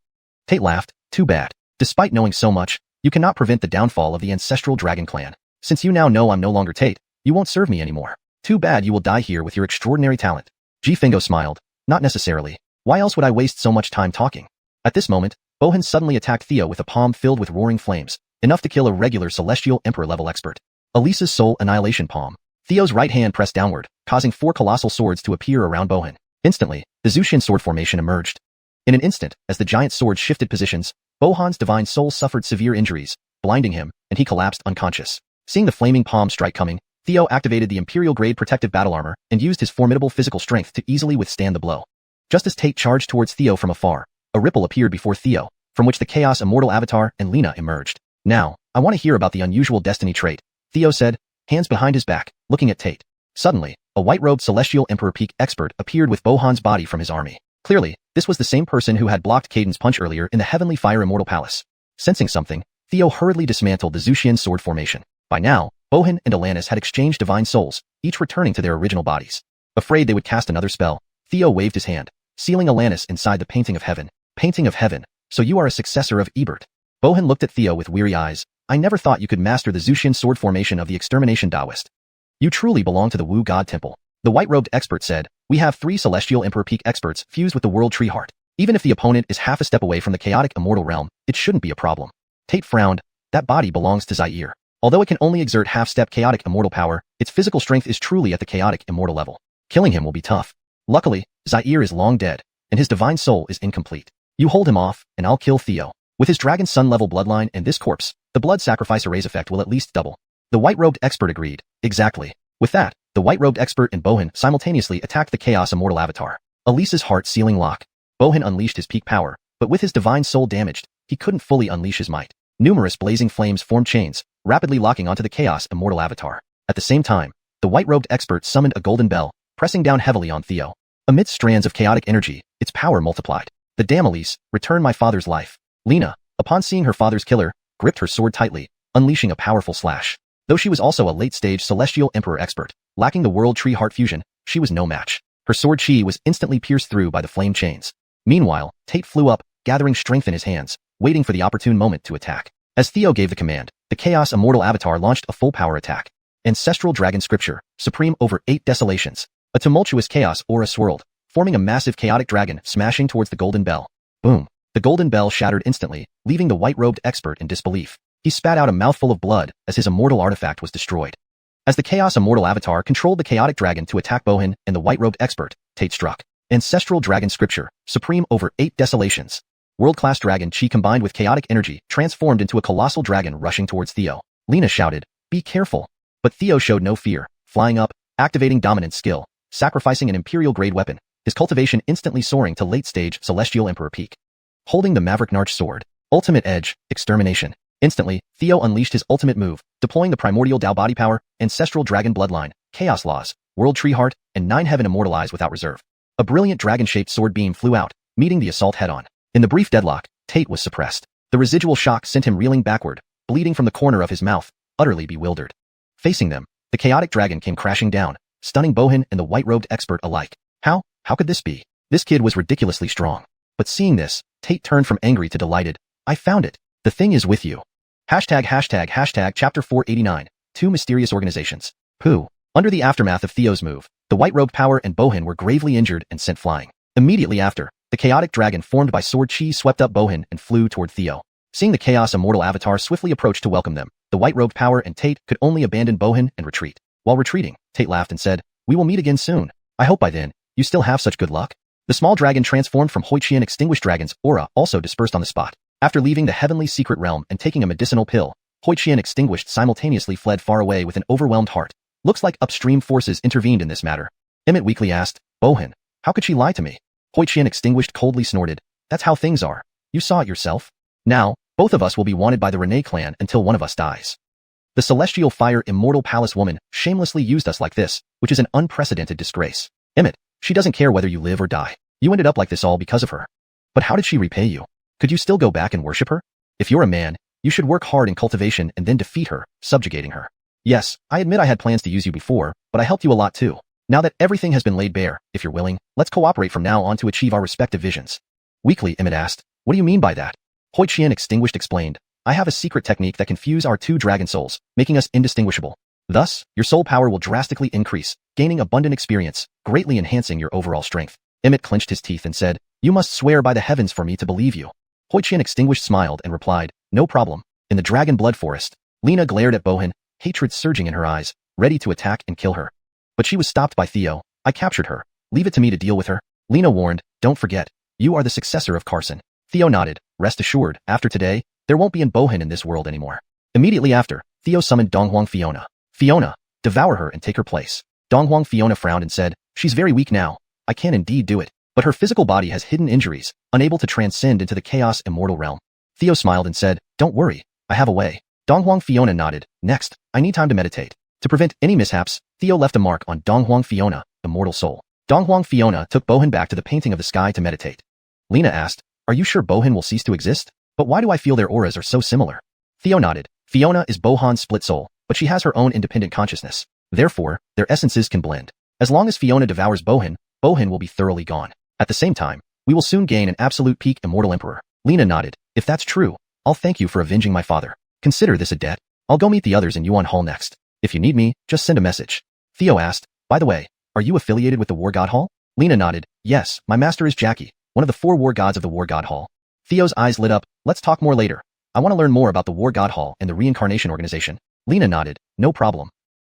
Tate laughed, too bad. Despite knowing so much, you cannot prevent the downfall of the ancestral dragon clan. Since you now know I'm no longer Tate, you won't serve me anymore. Too bad you will die here with your extraordinary talent. G. Fingo smiled. Not necessarily. Why else would I waste so much time talking? At this moment, Bohan suddenly attacked Theo with a palm filled with roaring flames, enough to kill a regular celestial emperor-level expert. Elisa's soul annihilation palm. Theo's right hand pressed downward, causing 4 colossal swords to appear around Bohan. Instantly, the Zushin sword formation emerged. In an instant, as the giant sword shifted positions, Bohan's divine soul suffered severe injuries, blinding him, and he collapsed unconscious. Seeing the flaming palm strike coming, Theo activated the Imperial-grade protective battle armor and used his formidable physical strength to easily withstand the blow. Just as Tate charged towards Theo from afar, a ripple appeared before Theo, from which the Chaos Immortal Avatar and Lena emerged. Now, I want to hear about the unusual destiny trait, Theo said, hands behind his back, looking at Tate. Suddenly, a white-robed celestial emperor peak expert appeared with Bohan's body from his army. Clearly, this was the same person who had blocked Caden's punch earlier in the Heavenly Fire Immortal Palace. Sensing something, Theo hurriedly dismantled the Zushin sword formation. By now, Bohan and Alanis had exchanged divine souls, each returning to their original bodies. Afraid they would cast another spell, Theo waved his hand, sealing Alanis inside the Painting of Heaven. Painting of Heaven, so you are a successor of Ebert. Bohan looked at Theo with weary eyes. I never thought you could master the Zushin sword formation of the extermination Taoist. You truly belong to the Wu God Temple. The white-robed expert said, we have 3 celestial emperor peak experts fused with the world tree heart. Even if the opponent is half a step away from the chaotic immortal realm, it shouldn't be a problem. Tate frowned. That body belongs to Zaire. Although it can only exert half-step chaotic immortal power, its physical strength is truly at the chaotic immortal level. Killing him will be tough. Luckily, Zaire is long dead, and his divine soul is incomplete. You hold him off, and I'll kill Theo. With his Dragon Sun level bloodline and this corpse, the blood sacrifice array's effect will at least double. The white-robed expert agreed. Exactly. With that, the white-robed expert and Bohan simultaneously attacked the Chaos Immortal Avatar. Elisa's heart-sealing lock. Bohan unleashed his peak power, but with his divine soul damaged, he couldn't fully unleash his might. Numerous blazing flames formed chains, rapidly locking onto the Chaos Immortal Avatar. At the same time, the white-robed expert summoned a golden bell, pressing down heavily on Theo. Amidst strands of chaotic energy, its power multiplied. The damn Elise, return my father's life. Lena, upon seeing her father's killer, gripped her sword tightly, unleashing a powerful slash. Though she was also a late-stage celestial emperor expert, lacking the world tree heart fusion, she was no match. Her sword chi was instantly pierced through by the flame chains. Meanwhile, Tate flew up, gathering strength in his hands, waiting for the opportune moment to attack. As Theo gave the command, the Chaos Immortal Avatar launched a full-power attack. Ancestral Dragon Scripture, supreme over 8 desolations. A tumultuous chaos aura swirled, forming a massive chaotic dragon smashing towards the golden bell. Boom. The golden bell shattered instantly, leaving the white-robed expert in disbelief. He spat out a mouthful of blood as his immortal artifact was destroyed. As the Chaos Immortal Avatar controlled the chaotic dragon to attack Bohin and the white-robed expert, Tate struck. Ancestral Dragon Scripture, supreme over 8 desolations. World-class dragon chi combined with chaotic energy transformed into a colossal dragon rushing towards Theo. Lena shouted, "Be careful." But Theo showed no fear, flying up, activating dominant skill, sacrificing an imperial-grade weapon, his cultivation instantly soaring to late-stage Celestial Emperor peak. Holding the Maverick Narch sword, ultimate edge, extermination. Instantly, Theo unleashed his ultimate move, deploying the primordial Dao body power, ancestral dragon bloodline, chaos laws, world tree heart, and 9 heaven immortalized without reserve. A brilliant dragon-shaped sword beam flew out, meeting the assault head-on. In the brief deadlock, Tate was suppressed. The residual shock sent him reeling backward, bleeding from the corner of his mouth, utterly bewildered. Facing them, the chaotic dragon came crashing down, stunning Bohin and the white-robed expert alike. How could this be? This kid was ridiculously strong. But seeing this, Tate turned from angry to delighted. I found it. The thing is with you. Hashtag chapter 489, 2 mysterious organizations. Pooh. Under the aftermath of Theo's move, the white-robed power and Bohin were gravely injured and sent flying. Immediately after, the chaotic dragon formed by sword chi swept up Bohin and flew toward Theo. Seeing the Chaos Immortal Avatar swiftly approach to welcome them, the white-robed power and Tate could only abandon Bohin and retreat. While retreating, Tate laughed and said, "We will meet again soon. I hope by then, you still have such good luck." The small dragon transformed from Hoichian extinguished dragon's aura also dispersed on the spot. After leaving the heavenly secret realm and taking a medicinal pill, Hoichian extinguished simultaneously fled far away with an overwhelmed heart. Looks like upstream forces intervened in this matter. Emmett weakly asked, "Bohin, how could she lie to me?" Hoichian extinguished coldly snorted, "That's how things are. You saw it yourself. Now, both of us will be wanted by the Rinnegan clan until one of us dies. The celestial fire immortal palace woman shamelessly used us like this, which is an unprecedented disgrace. Emmett, she doesn't care whether you live or die. You ended up like this all because of her. But how did she repay you? Could you still go back and worship her? If you're a man, you should work hard in cultivation and then defeat her, subjugating her. Yes, I admit I had plans to use you before, but I helped you a lot too. Now that everything has been laid bare, if you're willing, let's cooperate from now on to achieve our respective visions." Weakly, Emmett asked, "What do you mean by that?" Hoichian extinguished explained, "I have a secret technique that can fuse our 2 dragon souls, making us indistinguishable. Thus, your soul power will drastically increase, gaining abundant experience, greatly enhancing your overall strength." Emmett clenched his teeth and said, "You must swear by the heavens for me to believe you." Hoichian extinguished smiled and replied, "No problem." In the dragon blood forest, Lena glared at Bohin, hatred surging in her eyes, ready to attack and kill her. But she was stopped by Theo. "I captured her. Leave it to me to deal with her." Lena warned, "Don't forget, you are the successor of Carson." Theo nodded, "Rest assured, after today, there won't be an Bohin in this world anymore." Immediately after, Theo summoned Donghuang Fiona. "Fiona, devour her and take her place." Donghuang Fiona frowned and said, "She's very weak now. I can indeed do it. But her physical body has hidden injuries, unable to transcend into the chaos immortal realm." Theo smiled and said, "Don't worry, I have a way." Donghuang Fiona nodded. "Next, I need time to meditate." To prevent any mishaps, Theo left a mark on Donghuang Fiona, immortal soul. Donghuang Fiona took Bohin back to the painting of the sky to meditate. Lena asked, "Are you sure Bohin will cease to exist? But why do I feel their auras are so similar?" Theo nodded. "Fiona is Bohan's split soul, but she has her own independent consciousness. Therefore, their essences can blend. As long as Fiona devours Bohin, Bohin will be thoroughly gone. At the same time, we will soon gain an absolute peak immortal emperor." Lena nodded. "If that's true, I'll thank you for avenging my father. Consider this a debt. I'll go meet the others in Yuan Hall next. If you need me, just send a message." Theo asked, "By the way, are you affiliated with the War God Hall?" Lena nodded. "Yes, my master is Jackie, one of the 4 war gods of the War God Hall." Theo's eyes lit up. "Let's talk more later. I want to learn more about the War God Hall and the Reincarnation Organization." Lena nodded. "No problem."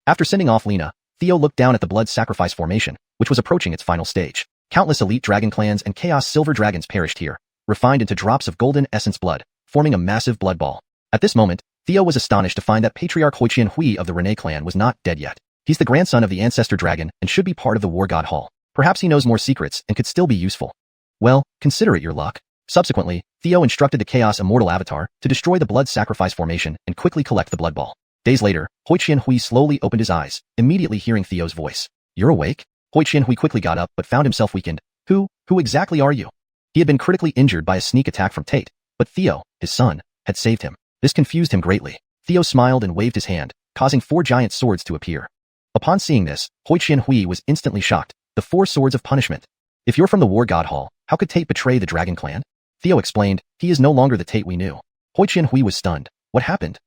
After sending off Lena, Theo looked down at the blood sacrifice formation, which was approaching its final stage. Countless elite dragon clans and chaos silver dragons perished here, refined into drops of golden essence blood, forming a massive blood ball. At this moment, Theo was astonished to find that Patriarch Hoichian Hui of the Rinnegan clan was not dead yet. He's the grandson of the ancestor dragon and should be part of the War God Hall. Perhaps he knows more secrets and could still be useful. Well, consider it your luck. Subsequently, Theo instructed the Chaos Immortal Avatar to destroy the blood sacrifice formation and quickly collect the blood ball. Days later, Hoichian Hui slowly opened his eyes, immediately hearing Theo's voice. "You're awake?" Hoichian Hui quickly got up but found himself weakened. Who exactly are you?" He had been critically injured by a sneak attack from Tate, but Theo, his son, had saved him. This confused him greatly. Theo smiled and waved his hand, causing 4 giant swords to appear. Upon seeing this, Hoichian Hui was instantly shocked. The 4 swords of punishment. "If you're from the War God Hall, how could Tate betray the Dragon Clan?" Theo explained, "He is no longer the Tate we knew." Hoichian Hui was stunned. "What happened?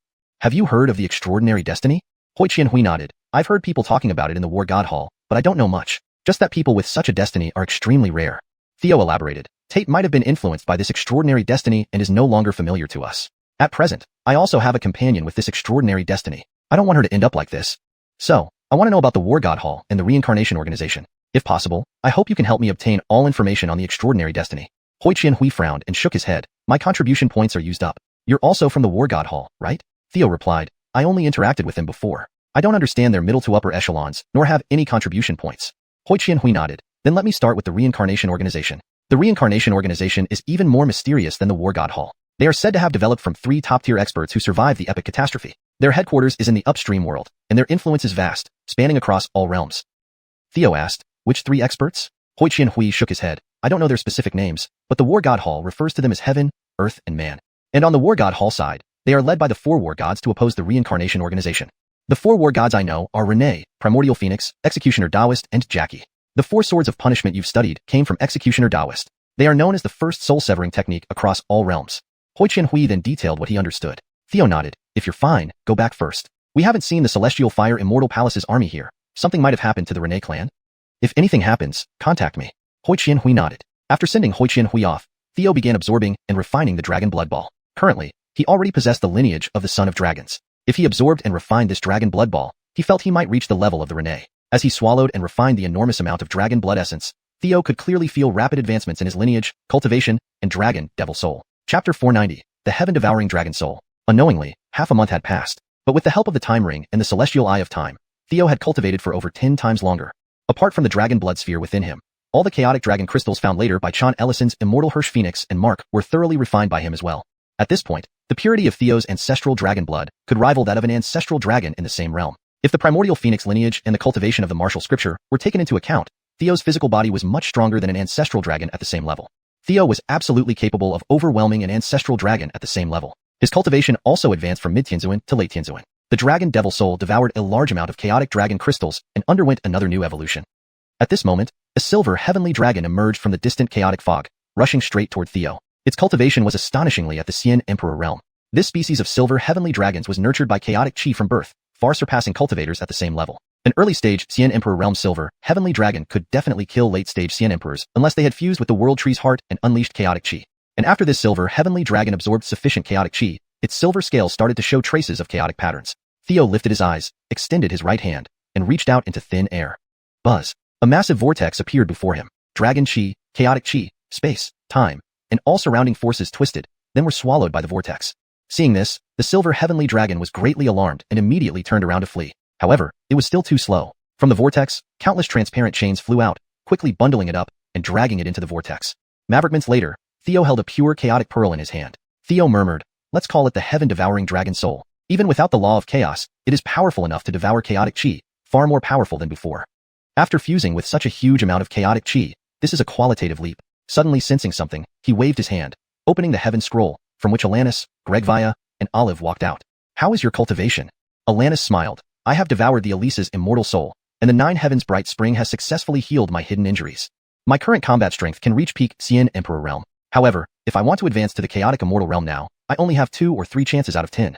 Have you heard of the extraordinary destiny?" Hoichian Hui nodded. "I've heard people talking about it in the War God Hall, but I don't know much. Just that people with such a destiny are extremely rare. Theo elaborated. Tate might have been influenced by this extraordinary destiny and is no longer familiar to us. At present, I also have a companion with this extraordinary destiny. I don't want her to end up like this. So, I want to know about the War God Hall and the Reincarnation Organization. If possible, I hope you can help me obtain all information on the extraordinary destiny. Hui Qianhui frowned and shook his head. My contribution points are used up. You're also from the War God Hall, right? Theo replied. I only interacted with them before. I don't understand their middle to upper echelons, nor have any contribution points. Hui Qianhui nodded. Then let me start with the Reincarnation Organization. The Reincarnation Organization is even more mysterious than the War God Hall. They are said to have developed from 3 top-tier experts who survived the epic catastrophe. Their headquarters is in the upstream world, and their influence is vast, spanning across all realms. Theo asked, which 3 experts? Hui Qianhui shook his head. I don't know their specific names, but the War God Hall refers to them as Heaven, Earth, and Man. And on the War God Hall side, they are led by the 4 War Gods to oppose the Reincarnation Organization. The 4 War Gods I know are Rinne, Primordial Phoenix, Executioner Taoist, and Jackie. The 4 swords of punishment you've studied came from Executioner Taoist. They are known as the first soul-severing technique across all realms. Hui Qianhui then detailed what he understood. Theo nodded. If you're fine, go back first. We haven't seen the Celestial Fire Immortal Palace's army here. Something might have happened to the Rinne clan. If anything happens, contact me. Hui Qianhui nodded. After sending Hui Qianhui off, Theo began absorbing and refining the Dragon Blood Ball. Currently, he already possessed the lineage of the Son of Dragons. If he absorbed and refined this Dragon Blood Ball, he felt he might reach the level of the Rinne. As he swallowed and refined the enormous amount of Dragon Blood Essence, Theo could clearly feel rapid advancements in his lineage, cultivation, and Dragon Devil Soul. Chapter 490, The Heaven-Devouring Dragon Soul. Unknowingly, half a month had passed, but with the help of the Time Ring and the Celestial Eye of Time, Theo had cultivated for over 10 times longer. Apart from the Dragon Blood Sphere within him, all the chaotic dragon crystals found later by Chan Ellison's Immortal Hirsch Phoenix and Mark were thoroughly refined by him as well. At this point, the purity of Theo's ancestral dragon blood could rival that of an ancestral dragon in the same realm. If the primordial phoenix lineage and the cultivation of the martial scripture were taken into account, Theo's physical body was much stronger than an ancestral dragon at the same level. Theo was absolutely capable of overwhelming an ancestral dragon at the same level. His cultivation also advanced from mid-Tianzuan to late Tianzuan. The Dragon Devil Soul devoured a large amount of chaotic dragon crystals and underwent another new evolution. At this moment, a silver heavenly dragon emerged from the distant chaotic fog, rushing straight toward Theo. Its cultivation was astonishingly at the Xian Emperor realm. This species of silver heavenly dragons was nurtured by chaotic chi from birth, far surpassing cultivators at the same level. An early-stage Xian Emperor realm silver heavenly dragon could definitely kill late-stage Xian Emperors unless they had fused with the World Tree's heart and unleashed chaotic chi. And after this silver heavenly dragon absorbed sufficient chaotic chi, its silver scales started to show traces of chaotic patterns. Theo lifted his eyes, extended his right hand, and reached out into thin air. Buzz. A massive vortex appeared before him. Dragon chi, chaotic chi, space, time, and all surrounding forces twisted, then were swallowed by the vortex. Seeing this, the silver heavenly dragon was greatly alarmed and immediately turned around to flee. However, it was still too slow. From the vortex, countless transparent chains flew out, quickly bundling it up and dragging it into the vortex. Maverickments later, Theo held a pure chaotic pearl in his hand. Theo murmured, let's call it the heaven-devouring dragon soul. Even without the law of chaos, it is powerful enough to devour chaotic chi, far more powerful than before. After fusing with such a huge amount of chaotic chi, this is a qualitative leap. Suddenly sensing something, he waved his hand, opening the heaven scroll, from which Alanis, Gregvia, and Olive walked out. How is your cultivation? Alanis smiled. I have devoured the Elisa's immortal soul, and the 9 heavens bright spring has successfully healed my hidden injuries. My current combat strength can reach peak Xian Emperor realm. However, if I want to advance to the chaotic immortal realm now, I only have 2 or 3 chances out of 10.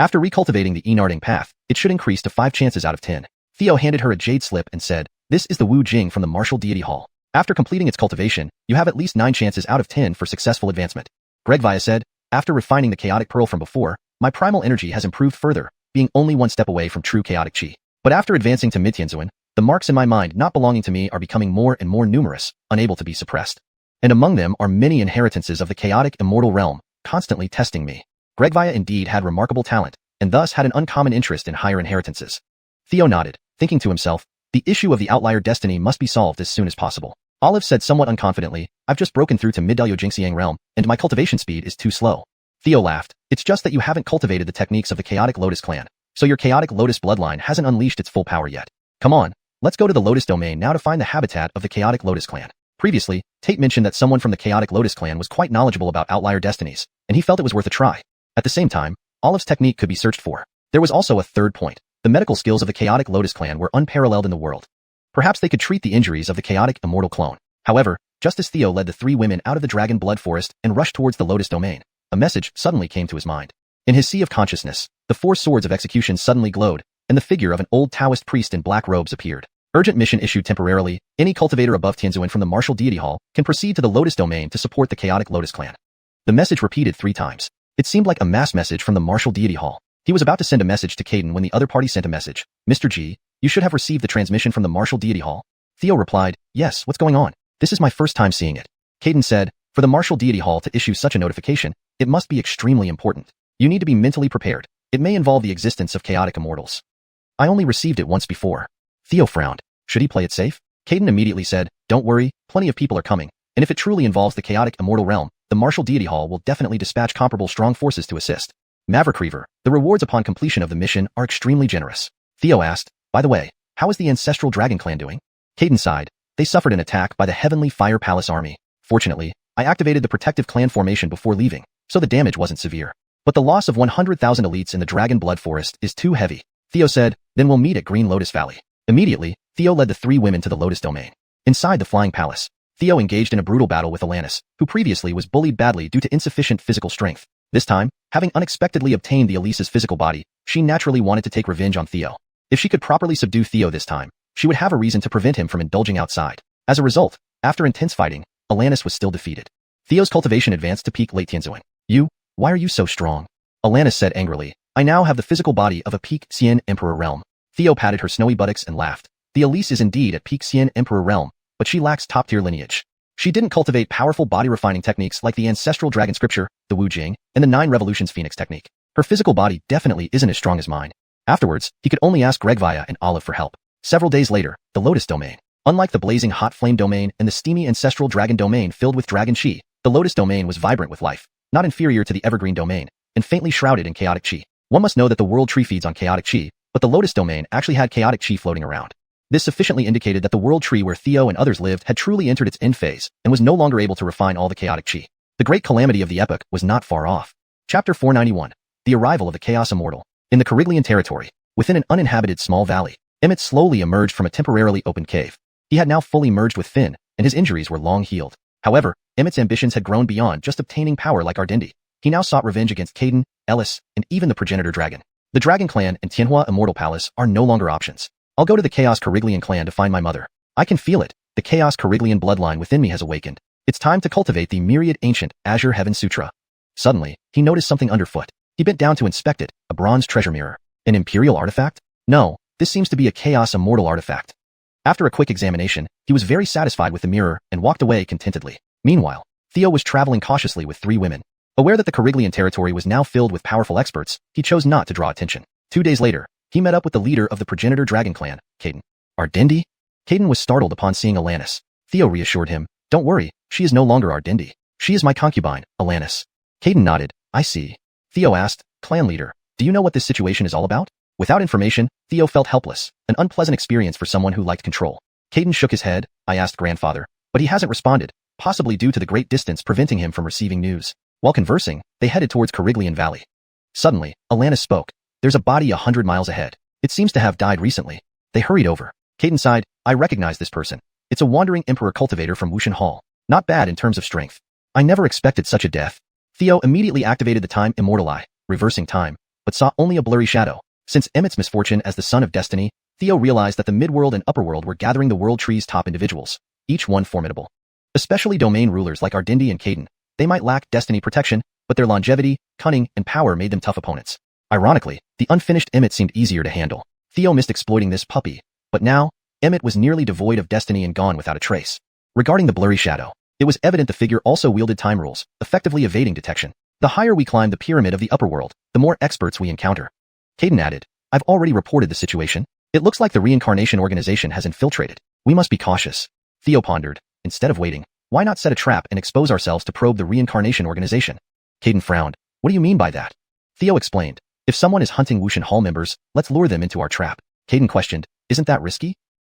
After recultivating the Enarding path, it should increase to 5 chances out of 10. Theo handed her a jade slip and said, this is the Wu Jing from the Martial Deity Hall. After completing its cultivation, you have at least 9 chances out of 10 for successful advancement. Gregvia said, after refining the chaotic pearl from before, my primal energy has improved further, being only 1 step away from true chaotic chi. But after advancing to mid-Tianzuan, the marks in my mind not belonging to me are becoming more and more numerous, unable to be suppressed. And among them are many inheritances of the chaotic immortal realm, constantly testing me. Gregvia indeed had remarkable talent, and thus had an uncommon interest in higher inheritances. Theo nodded, thinking to himself, the issue of the outlier destiny must be solved as soon as possible. Olive said somewhat unconfidently, I've just broken through to mid-Dalyo Jingxiang realm, and my cultivation speed is too slow. Theo laughed, it's just that you haven't cultivated the techniques of the chaotic Lotus clan, so your chaotic Lotus bloodline hasn't unleashed its full power yet. Come on, let's go to the Lotus domain now to find the habitat of the chaotic Lotus clan. Previously, Tate mentioned that someone from the chaotic Lotus clan was quite knowledgeable about outlier destinies, and he felt it was worth a try. At the same time, Olive's technique could be searched for. There was also a third point. The medical skills of the chaotic Lotus clan were unparalleled in the world. Perhaps they could treat the injuries of the chaotic immortal clone. However, just as Theo led the 3 women out of the dragon blood forest and rushed towards the Lotus domain, a message suddenly came to his mind. In his sea of consciousness, the 4 swords of execution suddenly glowed, and the figure of an old Taoist priest in black robes appeared. Urgent mission issued temporarily. Any cultivator above Tianzuan from the Martial Deity Hall can proceed to the Lotus Domain to support the chaotic Lotus clan. The message repeated 3 times. It seemed like a mass message from the Martial Deity Hall. He was about to send a message to Caden when the other party sent a message. Mr. G, you should have received the transmission from the Martial Deity Hall. Theo replied, yes, what's going on? This is my first time seeing it. Caden said, for the Martial Deity Hall to issue such a notification, it must be extremely important. You need to be mentally prepared. It may involve the existence of chaotic immortals. I only received it once before. Theo frowned. Should he play it safe? Caden immediately said, don't worry, plenty of people are coming, and if it truly involves the chaotic immortal realm, the Martial Deity Hall will definitely dispatch comparable strong forces to assist. Maverick Reaver, the rewards upon completion of the mission are extremely generous. Theo asked, by the way, how is the Ancestral Dragon Clan doing? Caden sighed. They suffered an attack by the Heavenly Fire Palace army. Fortunately, I activated the protective clan formation before leaving, so the damage wasn't severe. But the loss of 100,000 elites in the Dragon Blood Forest is too heavy. Theo said, then we'll meet at Green Lotus Valley. Immediately, Theo led the 3 women to the Lotus Domain. Inside the Flying Palace, Theo engaged in a brutal battle with Alanis, who previously was bullied badly due to insufficient physical strength. This time, having unexpectedly obtained the Elisa's physical body, she naturally wanted to take revenge on Theo. If she could properly subdue Theo this time, she would have a reason to prevent him from indulging outside. As a result, after intense fighting, Alanis was still defeated. Theo's cultivation advanced to peak Late Tianzuan. Why are you so strong? Alanis said angrily, I now have the physical body of a peak Xian Emperor realm. Theo patted her snowy buttocks and laughed. The Elise is indeed at peak Xian Emperor realm, but she lacks top-tier lineage. She didn't cultivate powerful body-refining techniques like the Ancestral Dragon Scripture, the Wu Jing, and the 9 Revolutions Phoenix technique. Her physical body definitely isn't as strong as mine. Afterwards, he could only ask Gregvia and Olive for help. Several days later, the Lotus Domain. Unlike the blazing hot flame domain and the steamy Ancestral Dragon Domain filled with Dragon Chi, the Lotus Domain was vibrant with life, not inferior to the Evergreen Domain, and faintly shrouded in chaotic Chi. One must know that the world tree feeds on chaotic Chi, but the Lotus Domain actually had chaotic Chi floating around. This sufficiently indicated that the world tree where Theo and others lived had truly entered its end phase and was no longer able to refine all the chaotic Chi. The great calamity of the epoch was not far off. Chapter 491. The Arrival of the Chaos Immortal. In the Cariglian territory, within an uninhabited small valley, Emmett slowly emerged from a temporarily opened cave. He had now fully merged with Finn, and his injuries were long healed. However, Emmett's ambitions had grown beyond just obtaining power like Ardendi. He now sought revenge against Caden, Ellis, and even the progenitor dragon. The Dragon Clan and Tianhua Immortal Palace are no longer options. I'll go to the Chaos Cariglian clan to find my mother. I can feel it. The Chaos Cariglian bloodline within me has awakened. It's time to cultivate the myriad ancient Azure Heaven Sutra. Suddenly, he noticed something underfoot. He bent down to inspect it, a bronze treasure mirror. An imperial artifact? No, this seems to be a Chaos Immortal artifact. After a quick examination, he was very satisfied with the mirror and walked away contentedly. Meanwhile, Theo was traveling cautiously with 3 women. Aware that the Cariglian territory was now filled with powerful experts, he chose not to draw attention. 2 days later, he met up with the leader of the progenitor dragon clan, Caden. Ardendi? Caden was startled upon seeing Alanis. Theo reassured him, don't worry, she is no longer Ardendi. She is my concubine, Alanis. Caden nodded, I see. Theo asked, clan leader, do you know what this situation is all about? Without information, Theo felt helpless, an unpleasant experience for someone who liked control. Caden shook his head, I asked grandfather, but he hasn't responded, possibly due to the great distance preventing him from receiving news. While conversing, they headed towards Cariglian Valley. Suddenly, Alanis spoke. There's a body 100 miles ahead. It seems to have died recently. They hurried over. Caden sighed, I recognize this person. It's a wandering emperor cultivator from Wushan Hall. Not bad in terms of strength. I never expected such a death. Theo immediately activated the Time Immortal Eye, reversing time, but saw only a blurry shadow. Since Emmett's misfortune as the son of destiny, Theo realized that the midworld and upperworld were gathering the world tree's top individuals, each one formidable. Especially domain rulers like Ardendi and Caden. They might lack destiny protection, but their longevity, cunning, and power made them tough opponents. Ironically, the unfinished Emmett seemed easier to handle. Theo missed exploiting this puppy, but now, Emmett was nearly devoid of destiny and gone without a trace. Regarding the blurry shadow, it was evident the figure also wielded time rules, effectively evading detection. The higher we climb the pyramid of the upper world, the more experts we encounter. Caden added, I've already reported the situation. It looks like the reincarnation organization has infiltrated. We must be cautious. Theo pondered, instead of waiting, why not set a trap and expose ourselves to probe the reincarnation organization? Caden frowned. What do you mean by that? Theo explained. If someone is hunting Wushan Hall members, let's lure them into our trap. Caden questioned, isn't that risky?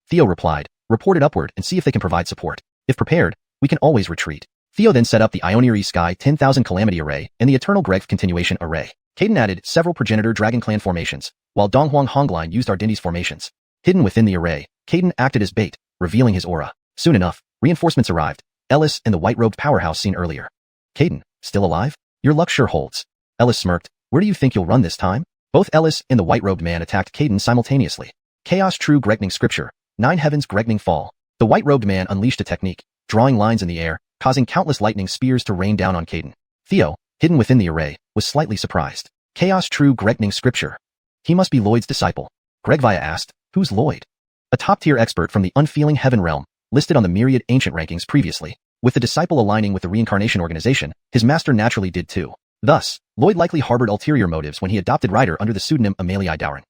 Theo replied, report it upward and see if they can provide support. If prepared, we can always retreat. Theo then set up the Ioniri Sky 10,000 Calamity Array and the Eternal Greg Continuation Array. Caden added several progenitor Dragon Clan formations, while Donghuang Hongline used Ardendi's formations. Hidden within the array, Caden acted as bait, revealing his aura. Soon enough, reinforcements arrived. Ellis and the white-robed powerhouse seen earlier. Caden, still alive? Your luck sure holds. Ellis smirked. Where do you think you'll run this time? Both Ellis and the white-robed man attacked Caden simultaneously. Chaos True Gregning Scripture, 9 Heavens Gregning Fall. The white-robed man unleashed a technique, drawing lines in the air, causing countless lightning spears to rain down on Caden. Theo, hidden within the array, was slightly surprised. Chaos True Gregning Scripture. He must be Lloyd's disciple. Gregvia asked, who's Lloyd? A top-tier expert from the unfeeling heaven realm, listed on the myriad ancient rankings previously. With the disciple aligning with the reincarnation organization, his master naturally did too. Thus, Lloyd likely harbored ulterior motives when he adopted Ryder under the pseudonym Amelie Dowran.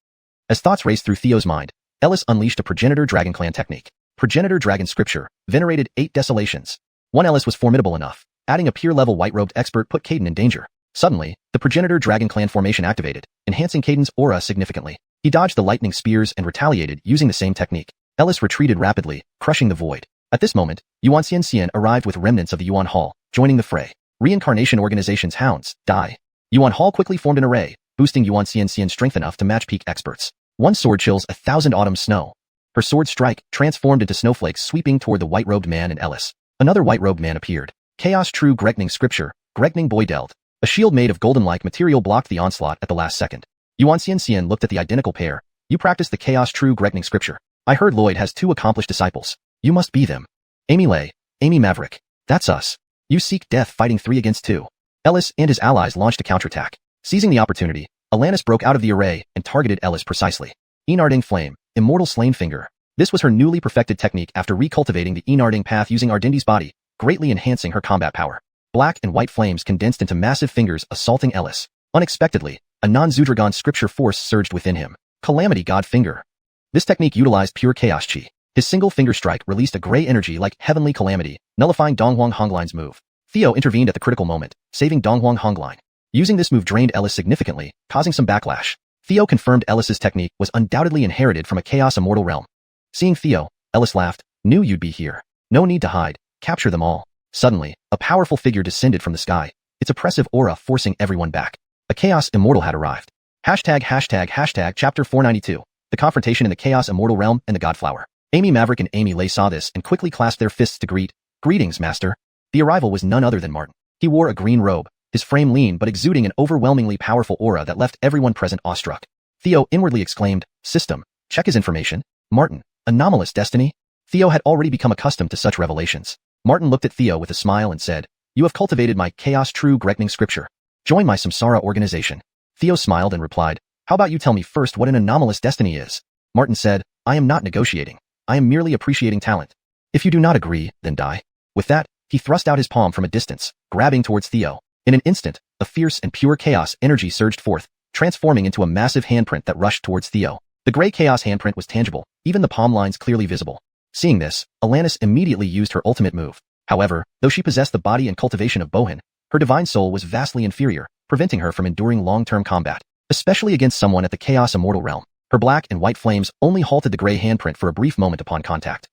As thoughts raced through Theo's mind, Ellis unleashed a progenitor dragon clan technique. Progenitor dragon scripture, venerated 8 desolations. One Ellis was formidable enough. Adding a peer-level white-robed expert put Caden in danger. Suddenly, the progenitor dragon clan formation activated, enhancing Caden's aura significantly. He dodged the lightning spears and retaliated using the same technique. Ellis retreated rapidly, crushing the void. At this moment, Yuan Xian arrived with remnants of the Yuan Hall, joining the fray. Reincarnation Organization's hounds, die. Yuan Hall quickly formed an array, boosting Yuan Xian's strength enough to match peak experts. One sword chills 1,000 autumn snow. Her sword strike transformed into snowflakes sweeping toward the white-robed man and Ellis. Another white-robed man appeared. Chaos True Gregning Scripture, Gregning Boy Deld. A shield made of golden-like material blocked the onslaught at the last second. Yuan Xian looked at the identical pair. You practice the Chaos True Gregning Scripture. I heard Lloyd has 2 accomplished disciples. You must be them. Amy Lay, Amy Maverick. That's us. You seek death fighting 3 against 2. Ellis and his allies launched a counterattack. Seizing the opportunity, Alanis broke out of the array and targeted Ellis precisely. Enarding Flame, Immortal Slain Finger. This was her newly perfected technique after recultivating the Enarding path using Ardindi's body, greatly enhancing her combat power. Black and white flames condensed into massive fingers assaulting Ellis. Unexpectedly, a non-Zudragon scripture force surged within him. Calamity God Finger. This technique utilized pure chaos chi. His single finger strike released a gray energy like heavenly calamity, nullifying Donghuang Honglin's move. Theo intervened at the critical moment, saving Donghuang Honglin. Using this move drained Ellis significantly, causing some backlash. Theo confirmed Ellis's technique was undoubtedly inherited from a chaos immortal realm. Seeing Theo, Ellis laughed, knew you'd be here. No need to hide, capture them all. Suddenly, a powerful figure descended from the sky, its oppressive aura forcing everyone back. A chaos immortal had arrived. Hashtag chapter 492. The confrontation in the chaos immortal realm and the Godflower. Amy Maverick and Amy Lay saw this and quickly clasped their fists to greet. Greetings, master. The arrival was none other than Martin. He wore a green robe, his frame lean but exuding an overwhelmingly powerful aura that left everyone present awestruck. Theo inwardly exclaimed, System, check his information. Martin, anomalous destiny? Theo had already become accustomed to such revelations. Martin looked at Theo with a smile and said, You have cultivated my Chaos True Gregning Scripture. Join my Samsara organization. Theo smiled and replied, How about you tell me first what an anomalous destiny is? Martin said, I am not negotiating. I am merely appreciating talent. If you do not agree, then die. With that, he thrust out his palm from a distance, grabbing towards Theo. In an instant, a fierce and pure chaos energy surged forth, transforming into a massive handprint that rushed towards Theo. The gray chaos handprint was tangible, even the palm lines clearly visible. Seeing this, Alanis immediately used her ultimate move. However, though she possessed the body and cultivation of Bohin, her divine soul was vastly inferior, preventing her from enduring long-term combat, especially against someone at the chaos immortal realm. Her black and white flames only halted the gray handprint for a brief moment upon contact.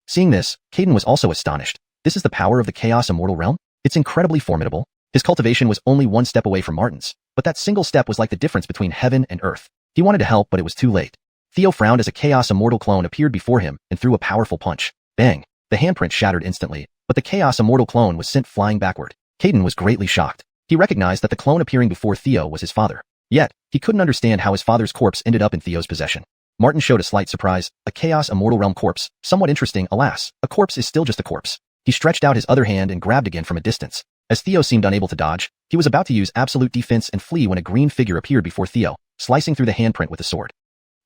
Seeing this, Caden was also astonished. This is the power of the chaos immortal realm? It's incredibly formidable. His cultivation was only 1 step away from Martin's, but that single step was like the difference between heaven and earth. He wanted to help, but it was too late. Theo frowned as a chaos immortal clone appeared before him and threw a powerful punch. Bang! The handprint shattered instantly, but the chaos immortal clone was sent flying backward. Caden was greatly shocked. He recognized that the clone appearing before Theo was his father. Yet, he couldn't understand how his father's corpse ended up in Theo's possession. Martin showed a slight surprise. A chaos immortal realm corpse. Somewhat interesting, alas. A corpse is still just a corpse. He stretched out his other hand and grabbed again from a distance. As Theo seemed unable to dodge, he was about to use absolute defense and flee when a green figure appeared before Theo, slicing through the handprint with a sword.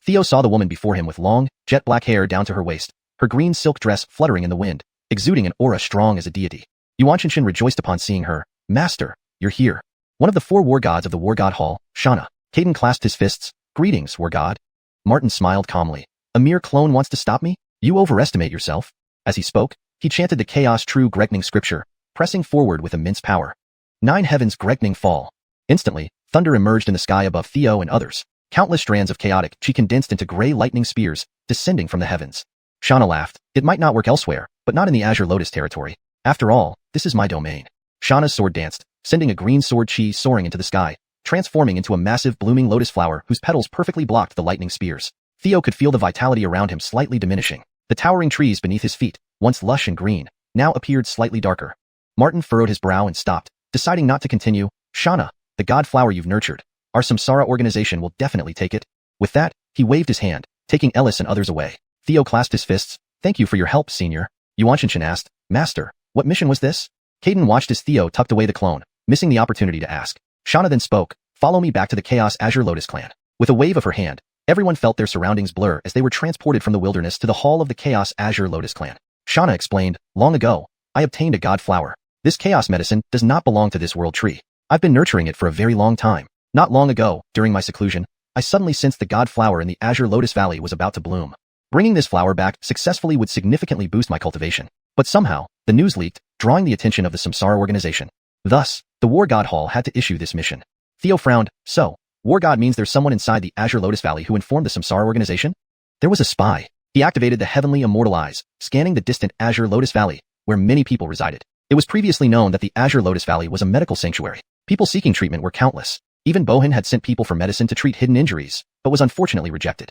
Theo saw the woman before him with long, jet black hair down to her waist, her green silk dress fluttering in the wind, exuding an aura strong as a deity. Yuan Xinshin rejoiced upon seeing her. Master, you're here. One of the 4 war gods of the War God Hall, Shauna. Caden clasped his fists. Greetings, War God. Martin smiled calmly. A mere clone wants to stop me? You overestimate yourself. As he spoke, he chanted the Chaos True Gregning Scripture, pressing forward with immense power. 9 Heavens Gregning Fall. Instantly, thunder emerged in the sky above Theo and others. Countless strands of chaotic chi condensed into gray lightning spears, descending from the heavens. Shauna laughed. It might not work elsewhere, but not in the Azure Lotus territory. After all, this is my domain. Shauna's sword danced, sending a green sword chi soaring into the sky, transforming into a massive blooming lotus flower whose petals perfectly blocked the lightning spears. Theo could feel the vitality around him slightly diminishing. The towering trees beneath his feet, once lush and green, now appeared slightly darker. Martin furrowed his brow and stopped, deciding not to continue. Shauna, the god flower you've nurtured. Our Samsara organization will definitely take it. With that, he waved his hand, taking Ellis and others away. Theo clasped his fists. Thank you for your help, senior. Yuanshin asked. Master, what mission was this? Caden watched as Theo tucked away the clone, missing the opportunity to ask. Shauna then spoke. Follow me back to the Chaos Azure Lotus clan. With a wave of her hand, everyone felt their surroundings blur as they were transported from the wilderness to the hall of the Chaos Azure Lotus clan. Shauna explained, long ago, I obtained a god flower. This chaos medicine does not belong to this world tree. I've been nurturing it for a very long time. Not long ago, during my seclusion, I suddenly sensed the god flower in the Azure Lotus Valley was about to bloom. Bringing this flower back successfully would significantly boost my cultivation. But somehow, the news leaked, drawing the attention of the Samsara organization. Thus, the War God Hall had to issue this mission. Theo frowned. So, War God means there's someone inside the Azure Lotus Valley who informed the Samsara organization? There was a spy. He activated the heavenly immortal eyes, scanning the distant Azure Lotus Valley, where many people resided. It was previously known that the Azure Lotus Valley was a medical sanctuary. People seeking treatment were countless. Even Bohan had sent people for medicine to treat hidden injuries, but was unfortunately rejected.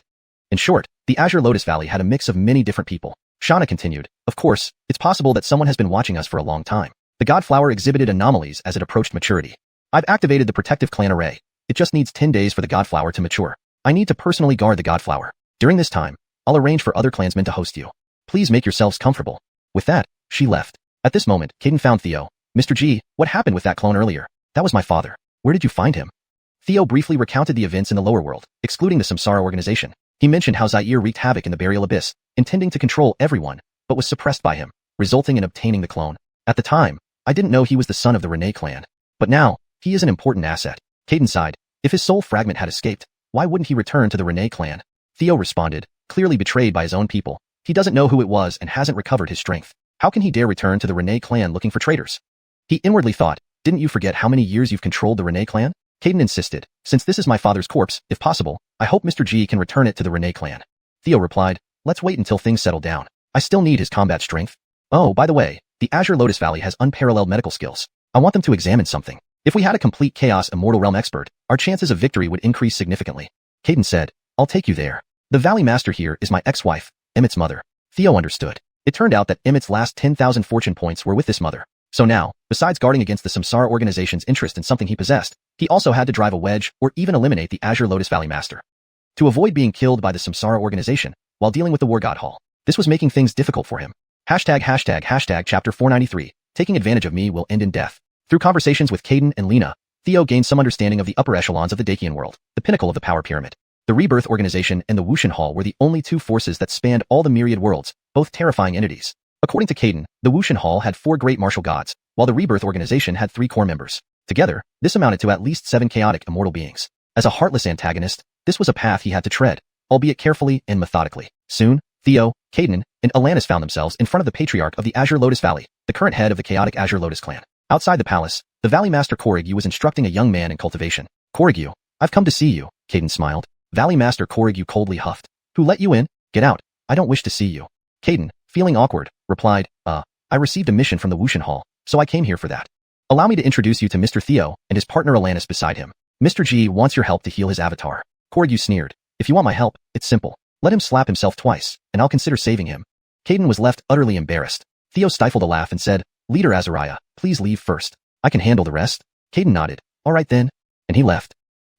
In short, the Azure Lotus Valley had a mix of many different people. Shauna continued, of course, it's possible that someone has been watching us for a long time. The God Flower exhibited anomalies as it approached maturity. I've activated the protective clan array. It just needs 10 days for the God Flower to mature. I need to personally guard the God Flower. During this time, I'll arrange for other clansmen to host you. Please make yourselves comfortable. With that, she left. At this moment, Caden found Theo. Mr. G, what happened with that clone earlier? That was my father. Where did you find him? Theo briefly recounted the events in the lower world, excluding the Samsara organization. He mentioned how Zaire wreaked havoc in the burial abyss, intending to control everyone, but was suppressed by him, resulting in obtaining the clone. At the time, I didn't know he was the son of the Rinne clan. But now, he is an important asset. Caden sighed. If his soul fragment had escaped, why wouldn't he return to the Rinne clan? Theo responded, clearly betrayed by his own people. He doesn't know who it was and hasn't recovered his strength. How can he dare return to the Rinne clan looking for traitors? He inwardly thought, didn't you forget how many years you've controlled the Rinne clan? Caden insisted, since this is my father's corpse, if possible, I hope Mr. G can return it to the Rinne clan. Theo replied, let's wait until things settle down. I still need his combat strength. Oh, by the way, the Azure Lotus Valley has unparalleled medical skills. I want them to examine something. If we had a complete Chaos Immortal Realm expert, our chances of victory would increase significantly. Caden said, I'll take you there. The Valley Master here is my ex-wife, Emmett's mother. Theo understood. It turned out that Emmett's last 10,000 fortune points were with this mother. So now, besides guarding against the Samsara organization's interest in something he possessed, he also had to drive a wedge or even eliminate the Azure Lotus Valley Master. To avoid being killed by the Samsara organization, while dealing with the War God Hall, this was making things difficult for him. Hashtag chapter 493, taking advantage of me will end in death. Through conversations with Caden and Lena, Theo gained some understanding of the upper echelons of the Dakian world, the pinnacle of the power pyramid. The Rebirth Organization and the Wushan Hall were the only two forces that spanned all the myriad worlds, both terrifying entities. According to Caden, the Wushan Hall had 4 great martial gods, while the Rebirth Organization had 3 core members. Together, this amounted to at least 7 chaotic immortal beings. As a heartless antagonist, this was a path he had to tread, albeit carefully and methodically. Soon, Theo, Caden, and Alanis found themselves in front of the Patriarch of the Azure Lotus Valley, the current head of the chaotic Azure Lotus clan. Outside the palace, the Valley Master Korigyu was instructing a young man in cultivation. Korigyu, I've come to see you, Caden smiled. Valley Master Korigyu coldly huffed. Who let you in? Get out. I don't wish to see you. Caden, feeling awkward, replied, I received a mission from the Wushan Hall, so I came here for that. Allow me to introduce you to Mr. Theo and his partner Alanis beside him. Mr. G wants your help to heal his avatar. Korigyu sneered. If you want my help, it's simple. Let him slap himself twice, and I'll consider saving him. Caden was left utterly embarrassed. Theo stifled a laugh and said, Leader Azariah, please leave first. I can handle the rest. Caden nodded. All right then. And he left.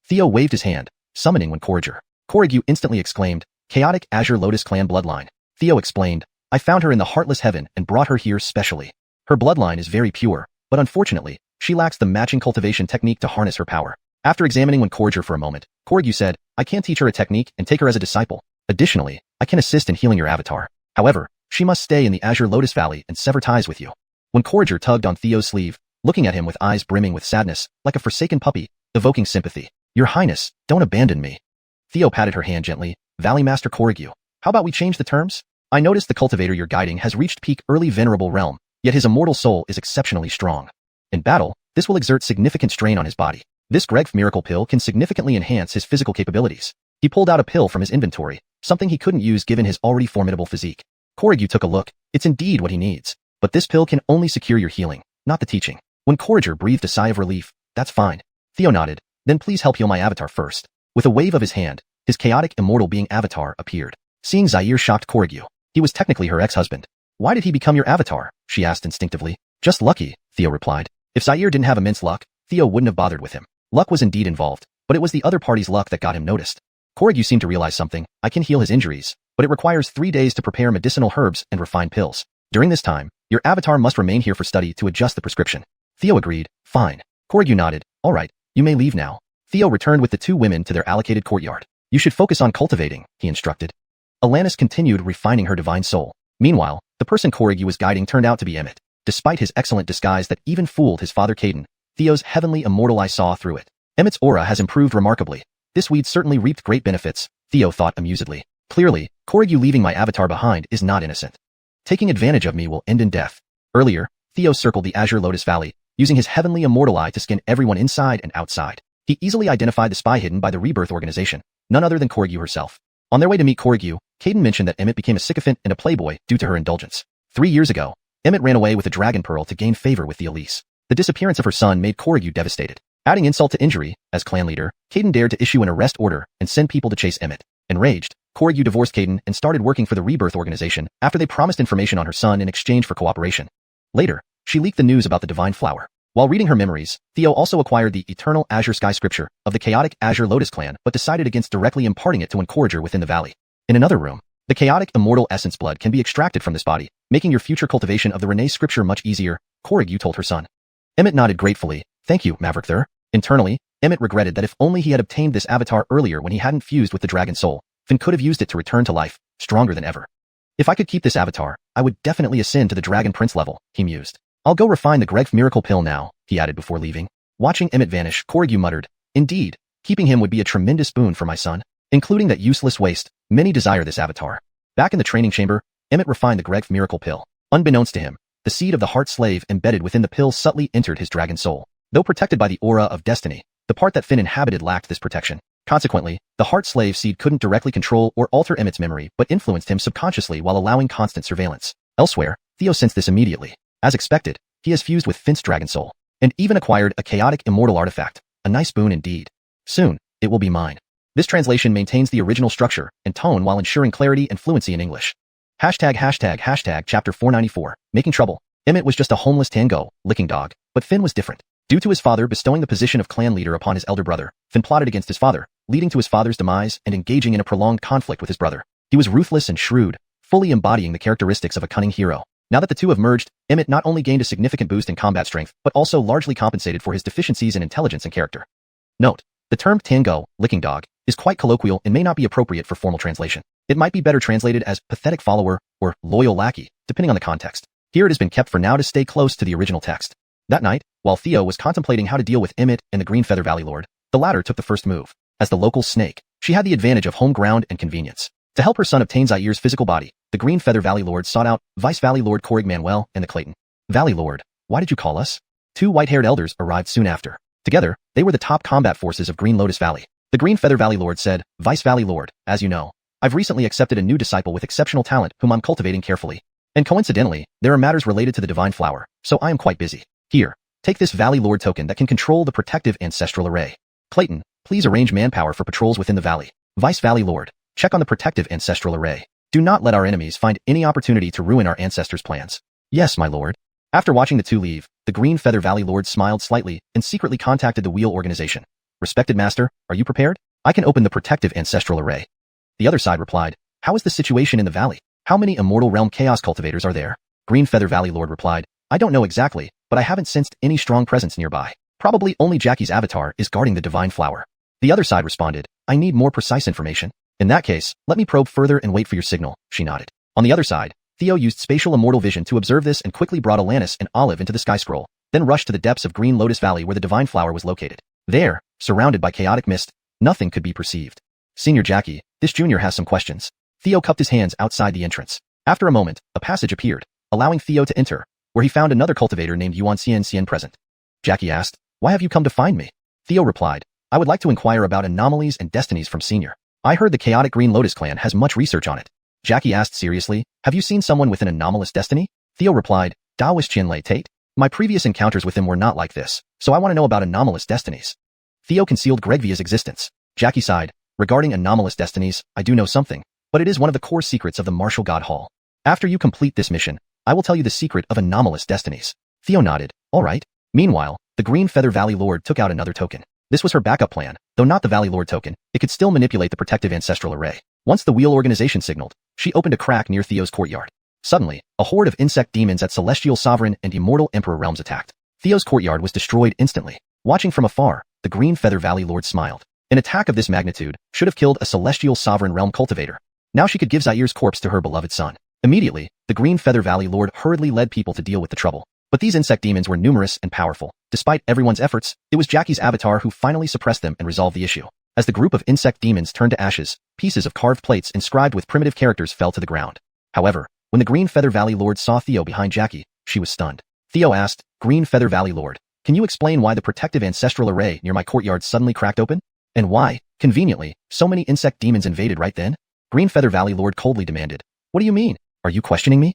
Theo waved his hand, summoning one Korigyu. Korigyu instantly exclaimed, Chaotic Azure Lotus clan bloodline. Theo explained, I found her in the Heartless Heaven and brought her here specially. Her bloodline is very pure, but unfortunately, she lacks the matching cultivation technique to harness her power. After examining one Korigyu for a moment, Korigyu said, I can teach her a technique and take her as a disciple. Additionally, I can assist in healing your avatar. However, she must stay in the Azure Lotus Valley and sever ties with you. When Korigyu tugged on Theo's sleeve, looking at him with eyes brimming with sadness, like a forsaken puppy, evoking sympathy. Your Highness, don't abandon me. Theo patted her hand gently. Valley Master Korigyu, how about we change the terms? I noticed the cultivator you're guiding has reached peak early venerable realm, yet his immortal soul is exceptionally strong. In battle, this will exert significant strain on his body. This Gregf miracle pill can significantly enhance his physical capabilities. He pulled out a pill from his inventory, something he couldn't use given his already formidable physique. Korigyu took a look. It's indeed what he needs. But this pill can only secure your healing, not the teaching. When Korigyu breathed a sigh of relief, that's fine. Theo nodded. Then please help heal my avatar first. With a wave of his hand, his chaotic immortal being avatar appeared. Seeing Zaire shocked Korigyu. He was technically her ex-husband. Why did he become your avatar? She asked instinctively. Just lucky, Theo replied. If Zaire didn't have immense luck, Theo wouldn't have bothered with him. Luck was indeed involved, but it was the other party's luck that got him noticed. Korigyu seemed to realize something. I can heal his injuries, but it requires 3 days to prepare medicinal herbs and refine pills. During this time, your avatar must remain here for study to adjust the prescription. Theo agreed. Fine. Koryu nodded. All right, you may leave now. Theo returned with the 2 women to their allocated courtyard. You should focus on cultivating, he instructed. Alanis continued refining her divine soul. Meanwhile, the person Koryu was guiding turned out to be Emmett. Despite his excellent disguise that even fooled his father Caden, Theo's heavenly immortal eye saw through it. Emmett's aura has improved remarkably. This weed certainly reaped great benefits, Theo thought amusedly. Clearly, Koryu leaving my avatar behind is not innocent. Taking advantage of me will end in death. Earlier, Theo circled the Azure Lotus Valley, using his heavenly immortal eye to scan everyone inside and outside. He easily identified the spy hidden by the Rebirth organization, none other than Koryu herself. On their way to meet Koryu, Caden mentioned that Emmett became a sycophant and a playboy due to her indulgence. 3 years ago, Emmett ran away with a dragon pearl to gain favor with the Elise. The disappearance of her son made Koryu devastated. Adding insult to injury, as clan leader, Caden dared to issue an arrest order and send people to chase Emmett. Enraged, Koryu divorced Caden and started working for the Rebirth organization after they promised information on her son in exchange for cooperation. Later, she leaked the news about the Divine Flower. While reading her memories, Theo also acquired the Eternal Azure Sky Scripture of the chaotic Azure Lotus clan but decided against directly imparting it to encourager within the valley. In another room, the chaotic immortal essence blood can be extracted from this body, making your future cultivation of the Renee scripture much easier, Koryu told her son. Emmett nodded gratefully. Thank you, Maverick Thur. Internally, Emmett regretted that if only he had obtained this avatar earlier when he hadn't fused with the dragon soul, Finn could have used it to return to life, stronger than ever. If I could keep this avatar, I would definitely ascend to the Dragon Prince level, he mused. I'll go refine the Greg Miracle Pill now, he added before leaving. Watching Emmett vanish, Koryu muttered, Indeed, keeping him would be a tremendous boon for my son. Including that useless waste, many desire this avatar. Back in the training chamber, Emmett refined the Greg Miracle Pill. Unbeknownst to him, the seed of the heart slave embedded within the pill subtly entered his dragon soul. Though protected by the aura of destiny, the part that Finn inhabited lacked this protection. Consequently, the heart slave seed couldn't directly control or alter Emmett's memory but influenced him subconsciously while allowing constant surveillance. Elsewhere, Theo sensed this immediately. As expected, he has fused with Finn's dragon soul, and even acquired a chaotic immortal artifact. A nice boon indeed. Soon, it will be mine. This translation maintains the original structure and tone while ensuring clarity and fluency in English. Hashtag chapter 494, Making Trouble. Emmett was just a homeless tango, licking dog, but Finn was different. Due to his father bestowing the position of clan leader upon his elder brother, Finn plotted against his father, leading to his father's demise and engaging in a prolonged conflict with his brother. He was ruthless and shrewd, fully embodying the characteristics of a cunning hero. Now that the two have merged, Emmett not only gained a significant boost in combat strength, but also largely compensated for his deficiencies in intelligence and character. Note: the term tango, licking dog, is quite colloquial and may not be appropriate for formal translation. It might be better translated as pathetic follower or loyal lackey, depending on the context. Here it has been kept for now to stay close to the original text. That night, while Theo was contemplating how to deal with Emmett and the Green Feather Valley Lord, the latter took the first move. As the local snake, she had the advantage of home ground and convenience. To help her son obtain Zaire's physical body, the Green Feather Valley Lord sought out Vice Valley Lord Korig Manuel and the Clayton. Valley Lord, why did you call us? 2 white-haired elders arrived soon after. Together, they were the top combat forces of Green Lotus Valley. The Green Feather Valley Lord said, Vice Valley Lord, as you know, I've recently accepted a new disciple with exceptional talent whom I'm cultivating carefully. And coincidentally, there are matters related to the Divine Flower, so I am quite busy. Here, take this Valley Lord token that can control the protective ancestral array. Clayton, please arrange manpower for patrols within the valley. Vice Valley Lord, check on the protective ancestral array. Do not let our enemies find any opportunity to ruin our ancestors' plans. Yes, my lord. After watching the two leave, the Green Feather Valley Lord smiled slightly and secretly contacted the Wheel Organization. Respected master, are you prepared? I can open the protective ancestral array. The other side replied, how is the situation in the valley? How many Immortal Realm Chaos cultivators are there? Green Feather Valley Lord replied, I don't know exactly, but I haven't sensed any strong presence nearby. Probably only Jackie's avatar is guarding the Divine Flower. The other side responded, I need more precise information. In that case, let me probe further and wait for your signal, she nodded. On the other side, Theo used spatial immortal vision to observe this and quickly brought Alanis and Olive into the Sky Scroll, then rushed to the depths of Green Lotus Valley where the Divine Flower was located. There, surrounded by chaotic mist, nothing could be perceived. Senior Jackie, this junior has some questions. Theo cupped his hands outside the entrance. After a moment, a passage appeared, allowing Theo to enter, where he found another cultivator named Yuan Xian present. Jackie asked, why have you come to find me? Theo replied, I would like to inquire about anomalies and destinies from Senior. I heard the chaotic Green Lotus clan has much research on it. Jackie asked seriously, have you seen someone with an anomalous destiny? Theo replied, Daoist Qianlei Tate. My previous encounters with him were not like this, so I want to know about anomalous destinies. Theo concealed Gregvia's existence. Jackie sighed, regarding anomalous destinies, I do know something, but it is one of the core secrets of the Martial God Hall. After you complete this mission, I will tell you the secret of anomalous destinies. Theo nodded, all right. Meanwhile, the Green Feather Valley Lord took out another token. This was her backup plan, though not the Valley Lord token, it could still manipulate the protective ancestral array. Once the Wheel Organization signaled, She opened a crack near Theo's courtyard. Suddenly, a horde of insect demons at Celestial Sovereign and Immortal Emperor realms attacked. Theo's courtyard was destroyed instantly. Watching from afar, the Green Feather Valley Lord smiled. An attack of this magnitude should have killed a Celestial Sovereign realm cultivator. Now she could give Zaire's corpse to her beloved son. Immediately, the Green Feather Valley Lord hurriedly led people to deal with the trouble. But these insect demons were numerous and powerful. Despite everyone's efforts, it was Jackie's avatar who finally suppressed them and resolved the issue. As the group of insect demons turned to ashes, pieces of carved plates inscribed with primitive characters fell to the ground. However, when the Green Feather Valley Lord saw Theo behind Jackie, she was stunned. Theo asked, "Green Feather Valley Lord, can you explain why the protective ancestral array near my courtyard suddenly cracked open? And why, conveniently, so many insect demons invaded right then?" Green Feather Valley Lord coldly demanded. "What do you mean? Are you questioning me?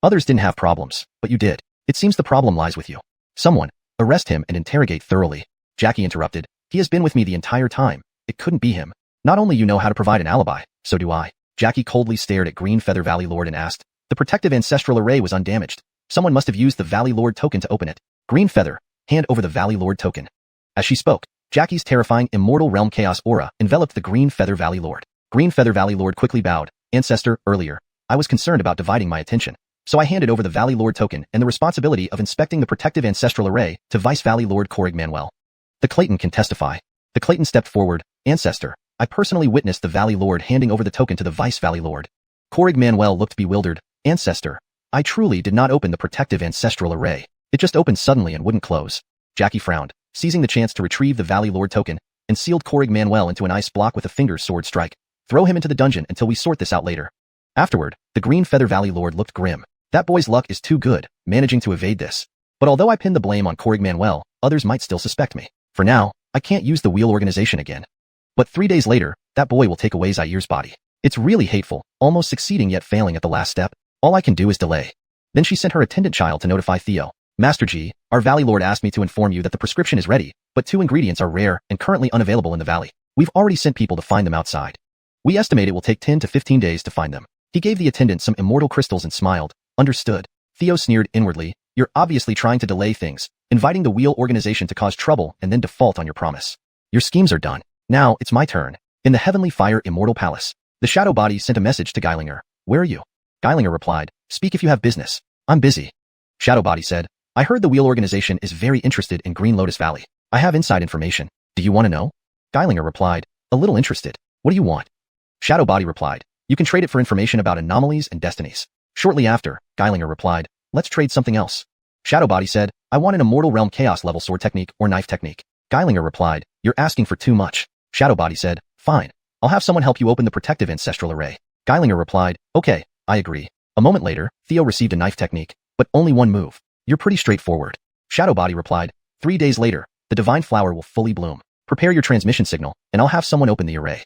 Others didn't have problems, but you did. It seems the problem lies with you. Someone, arrest him and interrogate thoroughly." Jackie interrupted. "He has been with me the entire time. It couldn't be him. Not only you know how to provide an alibi, so do I." Jackie coldly stared at Green Feather Valley Lord and asked. "The protective ancestral array was undamaged. Someone must have used the Valley Lord token to open it. Green Feather, hand over the Valley Lord token." As she spoke, Jackie's terrifying Immortal Realm Chaos aura enveloped the Green Feather Valley Lord. Green Feather Valley Lord quickly bowed. "Ancestor, earlier, I was concerned about dividing my attention. So I handed over the Valley Lord token and the responsibility of inspecting the protective ancestral array to Vice Valley Lord Corrig Manuel. The Clayton can testify." The Clayton stepped forward. "Ancestor, I personally witnessed the Valley Lord handing over the token to the Vice Valley Lord." Corrig Manuel looked bewildered. "Ancestor, I truly did not open the protective ancestral array. It just opened suddenly and wouldn't close." Jackie frowned, seizing the chance to retrieve the Valley Lord token, and sealed Corrig Manuel into an ice block with a finger's sword strike. "Throw him into the dungeon until we sort this out later." Afterward, the Green Feather Valley Lord looked grim. "That boy's luck is too good, managing to evade this. But although I pinned the blame on Corrig Manuel, others might still suspect me. For now, I can't use the wheel organization again. But 3 days later, that boy will take away Zaire's body. It's really hateful, almost succeeding yet failing at the last step. All I can do is delay." Then she sent her attendant child to notify Theo. "Master G, our Valley Lord asked me to inform you that the prescription is ready, but 2 ingredients are rare and currently unavailable in the valley. We've already sent people to find them outside. We estimate it will take 10 to 15 days to find them." He gave the attendant some immortal crystals and smiled. "Understood." Theo sneered inwardly. "You're obviously trying to delay things, inviting the wheel organization to cause trouble and then default on your promise. Your schemes are done. Now, it's my turn." In the Heavenly Fire Immortal Palace, the shadow body sent a message to Geilinger. "Where are you?" Geilinger replied, "Speak if you have business." "I'm busy." Shadow body said, "I heard the wheel organization is very interested in Green Lotus Valley. I have inside information. Do you want to know?" Geilinger replied, "A little interested. What do you want?" Shadow body replied, "You can trade it for information about anomalies and destinies." Shortly after, Geilinger replied, "Let's trade something else." Shadow body said, "I want an Immortal Realm Chaos level sword technique or knife technique." Geilinger replied, "You're asking for too much." Shadow body said, "Fine. I'll have someone help you open the protective ancestral array." Geilinger replied, "Okay, I agree." A moment later, Theo received a knife technique, but only one move. "You're pretty straightforward." Shadow body replied, 3 days later, the divine flower will fully bloom. Prepare your transmission signal, and I'll have someone open the array."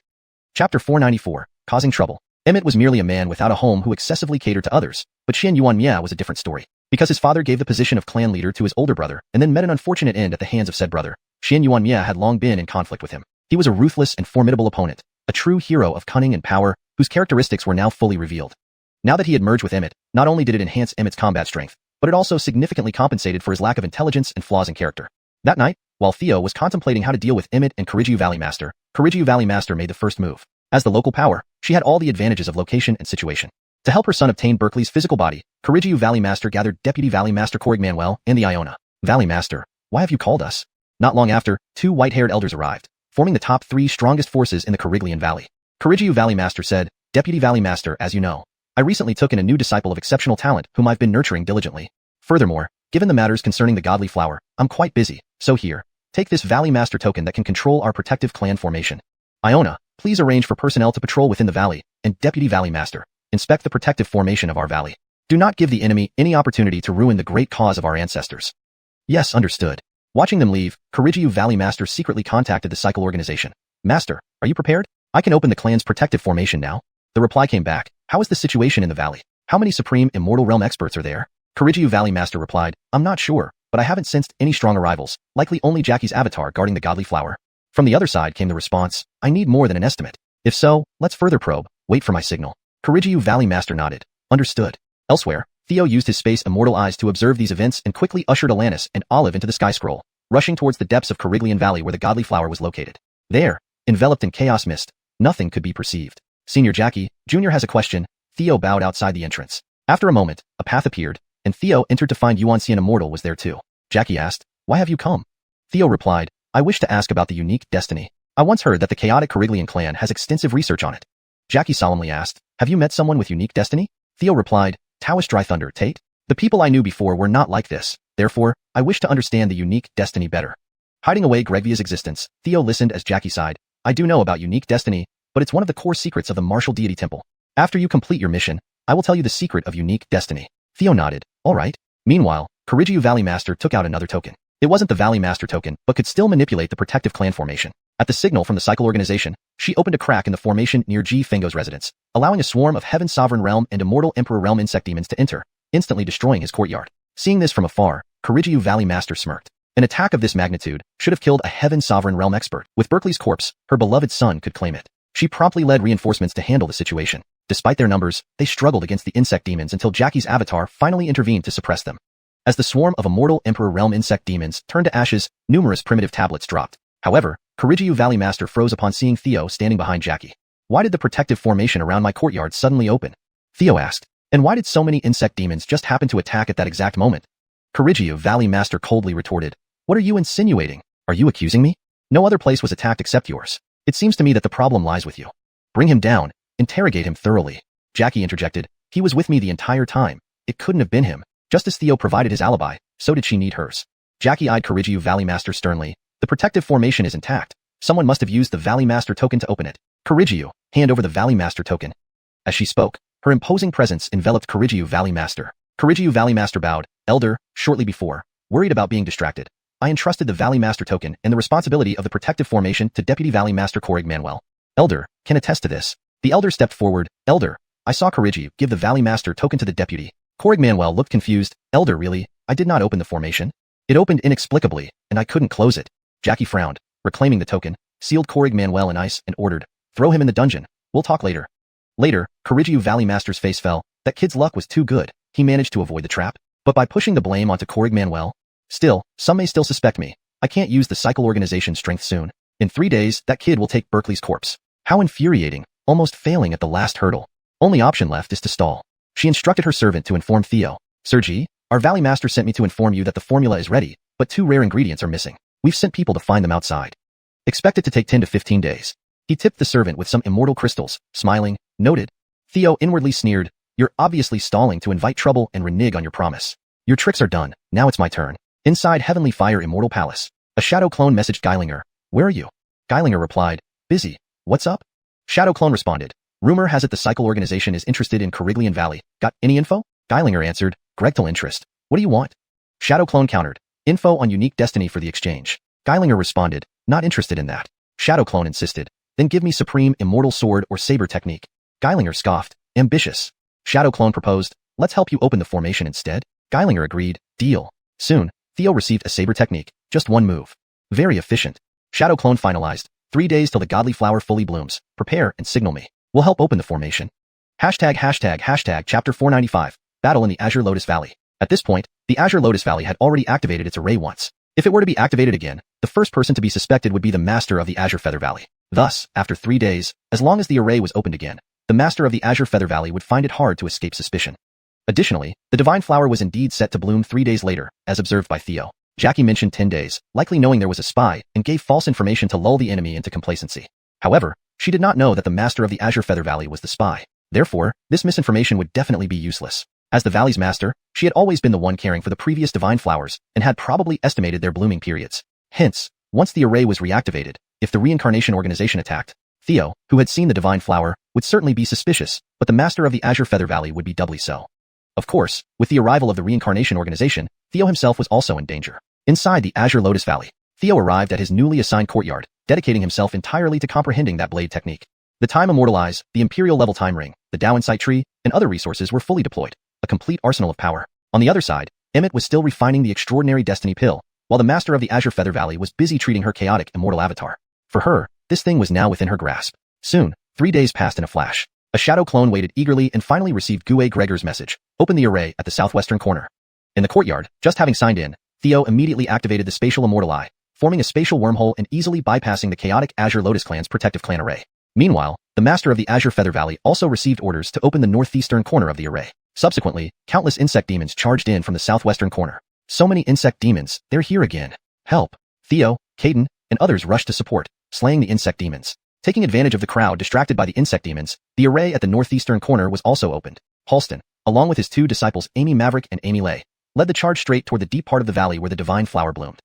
Chapter 494, Causing Trouble. Emmett was merely a man without a home who excessively catered to others, but Xian Yuanmia was a different story. Because his father gave the position of clan leader to his older brother and then met an unfortunate end at the hands of said brother, Xian Yuanmia had long been in conflict with him. He was a ruthless and formidable opponent, a true hero of cunning and power, whose characteristics were now fully revealed. Now that he had merged with Emmett, not only did it enhance Emmett's combat strength, but it also significantly compensated for his lack of intelligence and flaws in character. That night, while Theo was contemplating how to deal with Emmett and Koriju Valley Master made the first move. As the local power, she had all the advantages of location and situation. To help her son obtain Berkeley's physical body, Koriju Valley Master gathered Deputy Valley Master Corrig Manuel and the Iona. "Valley Master, why have you called us?" Not long after, 2 white-haired elders arrived, forming the top 3 strongest forces in the Koriglian Valley. Koriju Valley Master said, "Deputy Valley Master, as you know, I recently took in a new disciple of exceptional talent whom I've been nurturing diligently. Furthermore, given the matters concerning the godly flower, I'm quite busy, so here, take this Valley Master token that can control our protective clan formation. Iona, please arrange for personnel to patrol within the valley, and Deputy Valley Master, inspect the protective formation of our valley. Do not give the enemy any opportunity to ruin the great cause of our ancestors." "Yes, understood." Watching them leave, Koriju Valley Master secretly contacted the cycle organization. "Master, are you prepared? I can open the clan's protective formation now." The reply came back, "How is the situation in the valley? How many Supreme Immortal Realm experts are there?" Koriju Valley Master replied, "I'm not sure, but I haven't sensed any strong arrivals, likely only Jackie's avatar guarding the godly flower." From the other side came the response, "I need more than an estimate. If so, let's further probe. Wait for my signal." Koriju Valley Master nodded. "Understood." Elsewhere, Theo used his space immortal eyes to observe these events and quickly ushered Alanis and Olive into the sky scroll, rushing towards the depths of Koriglian Valley where the godly flower was located. There, enveloped in chaos mist, nothing could be perceived. "Senior Jackie, Junior has a question." Theo bowed outside the entrance. After a moment, a path appeared, and Theo entered to find Yuan-Xian Immortal was there too. Jackie asked, "Why have you come?" Theo replied, "I wish to ask about the unique destiny. I once heard that the chaotic Cariglian clan has extensive research on it." Jackie solemnly asked, "Have you met someone with unique destiny?" Theo replied, "Taoist Dry Thunder, Tate. The people I knew before were not like this. Therefore, I wish to understand the unique destiny better." Hiding away Gregvia's existence, Theo listened as Jackie sighed. "I do know about unique destiny, but it's one of the core secrets of the martial deity temple. After you complete your mission, I will tell you the secret of unique destiny." Theo nodded. "All right." Meanwhile, Korigyu Valley Master took out another token. It wasn't the Valley Master token, but could still manipulate the protective clan formation. At the signal from the cycle organization, she opened a crack in the formation near Ji Fengo's residence, allowing a swarm of Heaven Sovereign Realm and Immortal Emperor Realm insect demons to enter, instantly destroying his courtyard. Seeing this from afar, Korigyu Valley Master smirked. An attack of this magnitude should have killed a Heaven Sovereign Realm expert. With Berkeley's corpse, her beloved son could claim it. She promptly led reinforcements to handle the situation. Despite their numbers, they struggled against the insect demons until Jackie's avatar finally intervened to suppress them. As the swarm of Immortal Emperor Realm insect demons turned to ashes, numerous primitive tablets dropped. However, Korigyu Valley Master froze upon seeing Theo standing behind Jackie. "Why did the protective formation around my courtyard suddenly open?" Theo asked. "And why did so many insect demons just happen to attack at that exact moment?" Korigyu Valley Master coldly retorted, "What are you insinuating? Are you accusing me? No other place was attacked except yours. It seems to me that the problem lies with you. Bring him down. Interrogate him thoroughly." Jackie interjected, "He was with me the entire time. It couldn't have been him." Just as Theo provided his alibi, so did she need hers. Jackie eyed Korigyu Valley Master sternly. "The protective formation is intact. Someone must have used the Valley Master token to open it. Korigyu, hand over the Valley Master token." As she spoke, her imposing presence enveloped Korigyu Valley Master. Korigyu Valley Master bowed. "Elder," shortly before, worried about being distracted, "I entrusted the Valley Master token and the responsibility of the protective formation to Deputy Valley Master Korig Manuel. Elder can attest to this." The elder stepped forward. "Elder, I saw Korigyu give the Valley Master token to the deputy." Korig Manuel looked confused. "Elder, really? I did not open the formation. It opened inexplicably, and I couldn't close it." Jackie frowned, reclaiming the token, sealed Korig Manuel in ice and ordered, "Throw him in the dungeon. We'll talk later." Later, Korigyu Valley Master's face fell. That kid's luck was too good. He managed to avoid the trap. But by pushing the blame onto Korig Manuel, still, some may still suspect me. I can't use the cycle organization strength soon. In 3 days, that kid will take Berkeley's corpse. How infuriating, almost failing at the last hurdle. Only option left is to stall. She instructed her servant to inform Theo. "Sergi, our Valley Master sent me to inform you that the formula is ready, but 2 rare ingredients are missing. We've sent people to find them outside. Expect it to take 10 to 15 days. He tipped the servant with some immortal crystals, smiling, noted. Theo inwardly sneered, "You're obviously stalling to invite trouble and renege on your promise. Your tricks are done, now it's my turn." Inside Heavenly Fire Immortal Palace, a shadow clone messaged Geilinger. "Where are you?" Geilinger replied, "Busy. What's up?" Shadow clone responded, "Rumor has it the cycle organization is interested in Cariglian Valley. Got any info?" Geilinger answered, "Gregtal interest. What do you want?" Shadow clone countered, "Info on unique destiny for the exchange." Geilinger responded, "Not interested in that." Shadow clone insisted, "Then give me supreme immortal sword or saber technique." Geilinger scoffed, "Ambitious." Shadow clone proposed, "Let's help you open the formation instead." Geilinger agreed, "Deal." Soon, Theo received a saber technique, just 1 move. Very efficient. Shadow clone finalized, 3 days till the godly flower fully blooms. Prepare and signal me. We'll help open the formation. Hashtag chapter 495, Battle in the Azure Lotus Valley. At this point, the Azure Lotus Valley had already activated its array once. If it were to be activated again, the first person to be suspected would be the master of the Azure Feather Valley. Thus, after 3 days, as long as the array was opened again, the master of the Azure Feather Valley would find it hard to escape suspicion. Additionally, the divine flower was indeed set to bloom 3 days later, as observed by Theo. Jackie mentioned 10 days, likely knowing there was a spy, and gave false information to lull the enemy into complacency. However, she did not know that the master of the Azure Feather Valley was the spy. Therefore, this misinformation would definitely be useless. As the valley's master, she had always been the one caring for the previous divine flowers, and had probably estimated their blooming periods. Hence, once the array was reactivated, if the reincarnation organization attacked, Theo, who had seen the divine flower, would certainly be suspicious, but the master of the Azure Feather Valley would be doubly so. Of course, with the arrival of the reincarnation organization, Theo himself was also in danger. Inside the Azure Lotus Valley, Theo arrived at his newly assigned courtyard, dedicating himself entirely to comprehending that blade technique. The Time Immortalize, the Imperial Level Time Ring, the Dao Insight Tree, and other resources were fully deployed, a complete arsenal of power. On the other side, Emmett was still refining the extraordinary Destiny Pill, while the master of the Azure Feather Valley was busy treating her chaotic immortal avatar. For her, this thing was now within her grasp. Soon, 3 days passed in a flash. A shadow clone waited eagerly and finally received Gue Gregor's message. Open the array at the southwestern corner. In the courtyard, just having signed in, Theo immediately activated the Spatial Immortal Eye, forming a spatial wormhole and easily bypassing the chaotic Azure Lotus Clan's protective clan array. Meanwhile, the master of the Azure Feather Valley also received orders to open the northeastern corner of the array. Subsequently, countless insect demons charged in from the southwestern corner. So many insect demons, they're here again. Help! Theo, Caden, and others rushed to support, slaying the insect demons. Taking advantage of the crowd distracted by the insect demons, the array at the northeastern corner was also opened. Halston, along with his two disciples Amy Maverick and Amy Lay, led the charge straight toward the deep part of the valley where the divine flower bloomed.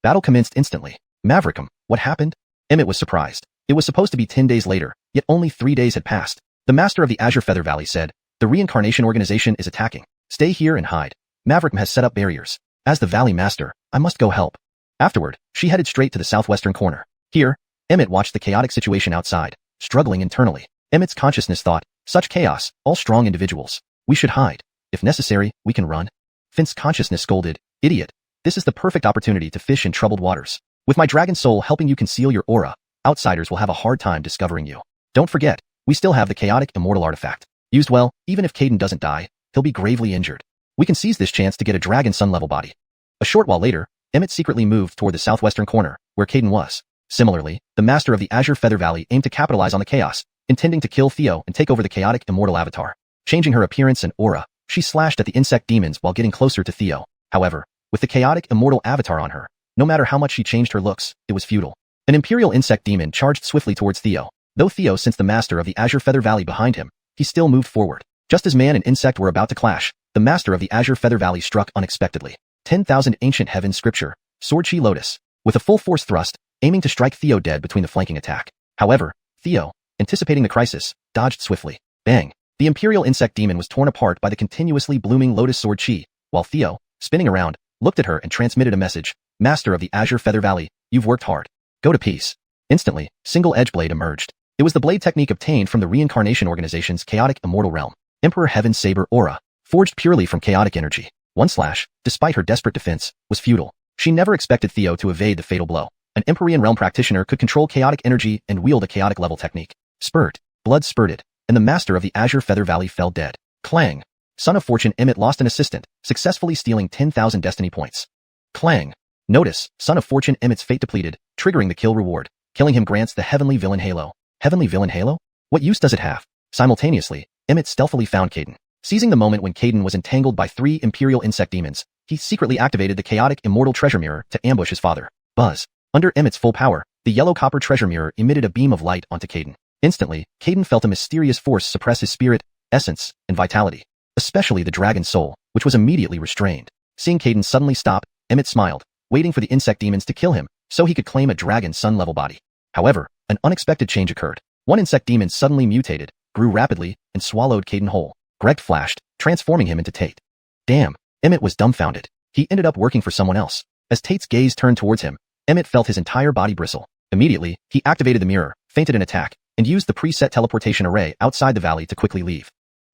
Battle commenced instantly. Maverickum, what happened? Emmett was surprised. It was supposed to be 10 days later, yet only 3 days had passed. The master of the Azure Feather Valley said, the reincarnation organization is attacking. Stay here and hide. Maverickum has set up barriers. As the valley master, I must go help. Afterward, she headed straight to the southwestern corner. Here, Emmett watched the chaotic situation outside, struggling internally. Emmett's consciousness thought, such chaos, all strong individuals. We should hide. If necessary, we can run. Finn's consciousness scolded, idiot. This is the perfect opportunity to fish in troubled waters. With my dragon soul helping you conceal your aura, outsiders will have a hard time discovering you. Don't forget, we still have the chaotic immortal artifact. Used well, even if Caden doesn't die, he'll be gravely injured. We can seize this chance to get a dragon sun level body. A short while later, Emmett secretly moved toward the southwestern corner, where Caden was. Similarly, the master of the Azure Feather Valley aimed to capitalize on the chaos, intending to kill Theo and take over the chaotic immortal avatar. Changing her appearance and aura, she slashed at the insect demons while getting closer to Theo. However, with the chaotic immortal avatar on her, no matter how much she changed her looks, it was futile. An imperial insect demon charged swiftly towards Theo. Though Theo sensed the master of the Azure Feather Valley behind him, he still moved forward. Just as man and insect were about to clash, the master of the Azure Feather Valley struck unexpectedly. 10,000 Ancient Heaven Scripture, Sword Chi Lotus, with a full force thrust, aiming to strike Theo dead between the flanking attack. However, Theo, anticipating the crisis, dodged swiftly. Bang! The imperial insect demon was torn apart by the continuously blooming Lotus Sword Chi, while Theo, spinning around, looked at her and transmitted a message. Master of the Azure Feather Valley, you've worked hard. Go to peace. Instantly, single edge blade emerged. It was the blade technique obtained from the reincarnation organization's chaotic immortal realm. Emperor Heaven's Saber Aura, forged purely from chaotic energy. One slash, despite her desperate defense, was futile. She never expected Theo to evade the fatal blow. An Empyrean realm practitioner could control chaotic energy and wield a chaotic level technique. Spurt, blood spurted, and the master of the Azure Feather Valley fell dead. Clang. Son of Fortune Emmett lost an assistant, successfully stealing 10,000 destiny points. Clang. Notice, Son of Fortune Emmett's fate depleted, triggering the kill reward. Killing him grants the Heavenly Villain Halo. Heavenly Villain Halo? What use does it have? Simultaneously, Emmett stealthily found Caden. Seizing the moment when Caden was entangled by 3 Imperial insect demons, he secretly activated the chaotic immortal treasure mirror to ambush his father. Buzz. Under Emmett's full power, the yellow copper treasure mirror emitted a beam of light onto Caden. Instantly, Caden felt a mysterious force suppress his spirit, essence, and vitality. Especially the dragon soul, which was immediately restrained. Seeing Caden suddenly stop, Emmett smiled, waiting for the insect demons to kill him, so he could claim a dragon sun level body. However, an unexpected change occurred. One insect demon suddenly mutated, grew rapidly, and swallowed Caden whole. Greg flashed, transforming him into Tate. Damn, Emmett was dumbfounded. He ended up working for someone else. As Tate's gaze turned towards him, Emmett felt his entire body bristle. Immediately, he activated the mirror, feinted an attack, and used the preset teleportation array outside the valley to quickly leave.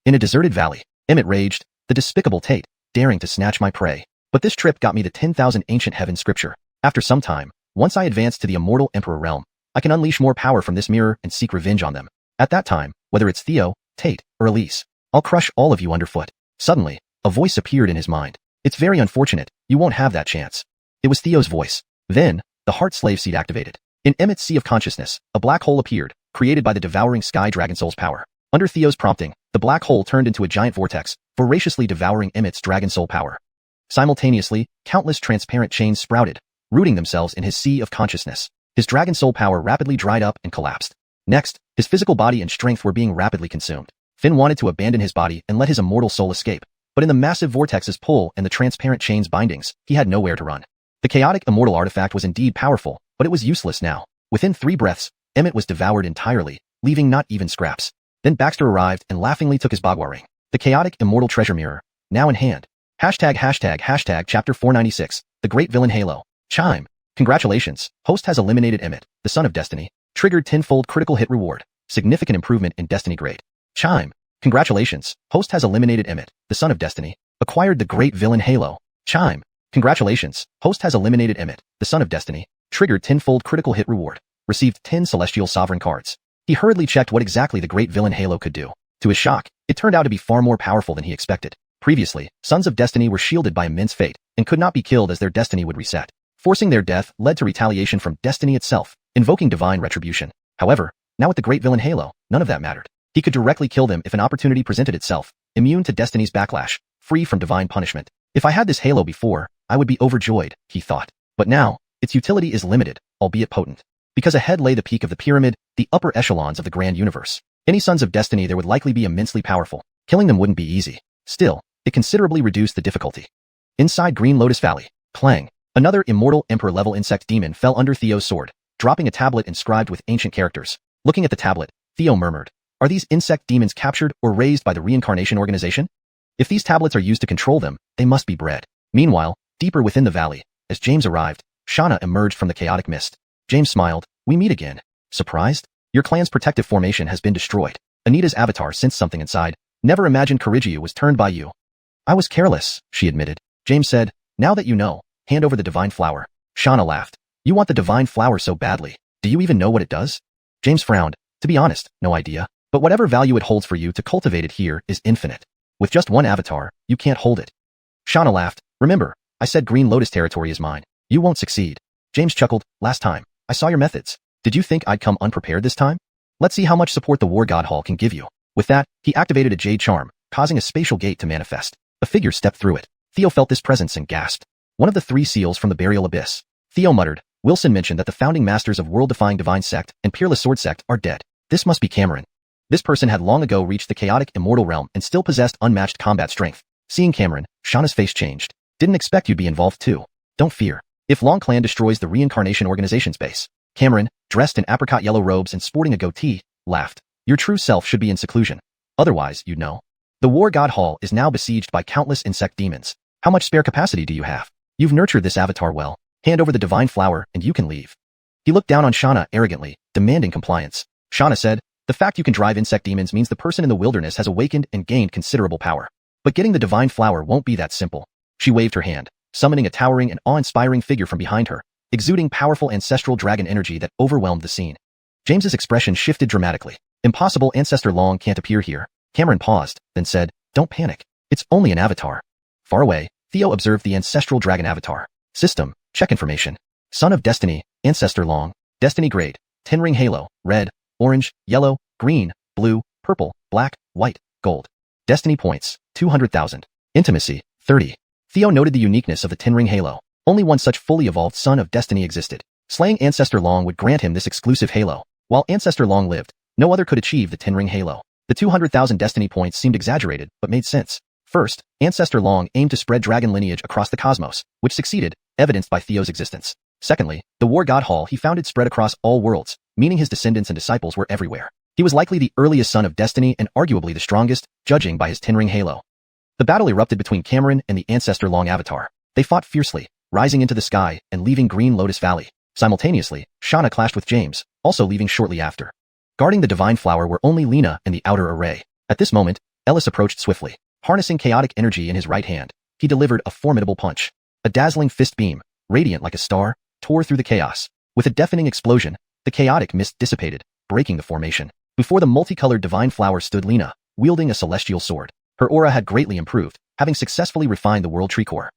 In a deserted valley, Emmett raged, the despicable Tate, daring to snatch my prey. But this trip got me the 10,000 Ancient Heaven Scripture. After some time, once I advance to the immortal Emperor realm, I can unleash more power from this mirror and seek revenge on them. At that time, whether it's Theo, Tate, or Elise, I'll crush all of you underfoot. Suddenly, a voice appeared in his mind. It's very unfortunate, you won't have that chance. It was Theo's voice. Then, the Heart Slave Seed activated. In Emmett's Sea of Consciousness, a black hole appeared, created by the devouring Sky Dragon Soul's power. Under Theo's prompting, the black hole turned into a giant vortex, voraciously devouring Emmett's Dragon Soul power. Simultaneously, countless transparent chains sprouted, rooting themselves in his Sea of Consciousness. His Dragon Soul power rapidly dried up and collapsed. Next, his physical body and strength were being rapidly consumed. Finn wanted to abandon his body and let his immortal soul escape, but in the massive vortex's pull and the transparent chain's bindings, he had nowhere to run. The chaotic immortal artifact was indeed powerful, but it was useless now. Within 3 breaths, Emmett was devoured entirely, leaving not even scraps. Then Baxter arrived and laughingly took his Bagua ring. The chaotic immortal treasure mirror, now in hand. Hashtag chapter 496, the great villain Halo. Chime. Congratulations, host has eliminated Emmett, the son of Destiny. Triggered 10-fold critical hit reward. Significant improvement in Destiny grade. Chime. Congratulations, host has eliminated Emmett, the son of Destiny. Acquired the great villain Halo. Chime. Congratulations, host has eliminated Emmett, the son of Destiny. Triggered 10-fold critical hit reward. Received 10 Celestial Sovereign cards. He hurriedly checked what exactly the great villain Halo could do. To his shock, it turned out to be far more powerful than he expected. Previously, Sons of Destiny were shielded by immense fate, and could not be killed as their destiny would reset. Forcing their death led to retaliation from Destiny itself, invoking divine retribution. However, Now with the great villain Halo, none of that mattered. He could directly kill them if an opportunity presented itself, immune to destiny's backlash, free from divine punishment. If I had this Halo before, I would be overjoyed, he thought. But now, its utility is limited, albeit potent. Because ahead lay the peak of the pyramid, the upper echelons of the grand universe. Any sons of destiny there would likely be immensely powerful. Killing them wouldn't be easy. Still, it considerably reduced the difficulty. Inside Green Lotus Valley, clang. Another immortal emperor-level insect demon fell under Theo's sword, dropping a tablet inscribed with ancient characters. Looking at the tablet, Theo murmured, "Are these insect demons captured or raised by the reincarnation organization? If these tablets are used to control them, they must be bred." Meanwhile, deeper within the valley, as James arrived, Shauna emerged from the chaotic mist. James smiled. "We meet again. Surprised? Your clan's protective formation has been destroyed. Anita's avatar sensed something inside. Never imagined Corrigio was turned by you." "I was careless," she admitted. James said, "Now that you know, hand over the divine flower." Shauna laughed. "You want the divine flower so badly. Do you even know what it does?" James frowned. "To be honest, no idea. But whatever value it holds for you to cultivate it here is infinite. With just one avatar, you can't hold it." Shauna laughed. "Remember, I said Green Lotus territory is mine. You won't succeed." James chuckled. "Last time, I saw your methods. Did you think I'd come unprepared this time? Let's see how much support the War God Hall can give you." With that, he activated a jade charm, causing a spatial gate to manifest. A figure stepped through it. Theo felt this presence and gasped. One of the 3 seals from the burial abyss. Theo muttered. Wilson mentioned that the founding masters of world-defying divine sect and peerless sword sect are dead. This must be Cameron. This person had long ago reached the chaotic immortal realm and still possessed unmatched combat strength. Seeing Cameron, Shauna's face changed. "Didn't expect you'd be involved too. Don't fear. If Long Clan destroys the reincarnation organization's base." Cameron, dressed in apricot yellow robes and sporting a goatee, laughed. "Your true self should be in seclusion. Otherwise, you'd know. The War God Hall is now besieged by countless insect demons. How much spare capacity do you have? You've nurtured this avatar well. Hand over the divine flower and you can leave." He looked down on Shauna arrogantly, demanding compliance. Shauna said, "The fact you can drive insect demons means the person in the wilderness has awakened and gained considerable power. But getting the divine flower won't be that simple." She waved her hand, summoning a towering and awe-inspiring figure from behind her, exuding powerful ancestral dragon energy that overwhelmed the scene. James's expression shifted dramatically. "Impossible, Ancestor Long can't appear here." Cameron paused, then said, "Don't panic. It's only an avatar." Far away, Theo observed the ancestral dragon avatar. System, check information. Son of Destiny, Ancestor Long, Destiny Grade, 10 ring halo, red, orange, yellow, green, blue, purple, black, white, gold. Destiny points, 200,000. Intimacy, 30. Theo noted the uniqueness of the 10 ring halo. Only one such fully evolved son of Destiny existed. Slaying Ancestor Long would grant him this exclusive halo. While Ancestor Long lived, no other could achieve the 10 ring halo. The 200,000 Destiny points seemed exaggerated, but made sense. First, Ancestor Long aimed to spread dragon lineage across the cosmos, which succeeded, evidenced by Theo's existence. Secondly, the War God Hall he founded spread across all worlds, meaning his descendants and disciples were everywhere. He was likely the earliest son of Destiny and arguably the strongest, judging by his 10 ring halo. The battle erupted between Cameron and the Ancestor Long avatar. They fought fiercely, rising into the sky and leaving Green Lotus Valley. Simultaneously, Shauna clashed with James, also leaving shortly after. Guarding the divine flower were only Lena and the outer array. At this moment, Ellis approached swiftly. Harnessing chaotic energy in his right hand, he delivered a formidable punch. A dazzling fist beam, radiant like a star, tore through the chaos. With a deafening explosion, the chaotic mist dissipated, breaking the formation. Before the multicolored divine flower stood Lena, wielding a celestial sword. Her aura had greatly improved, having successfully refined the world tree core.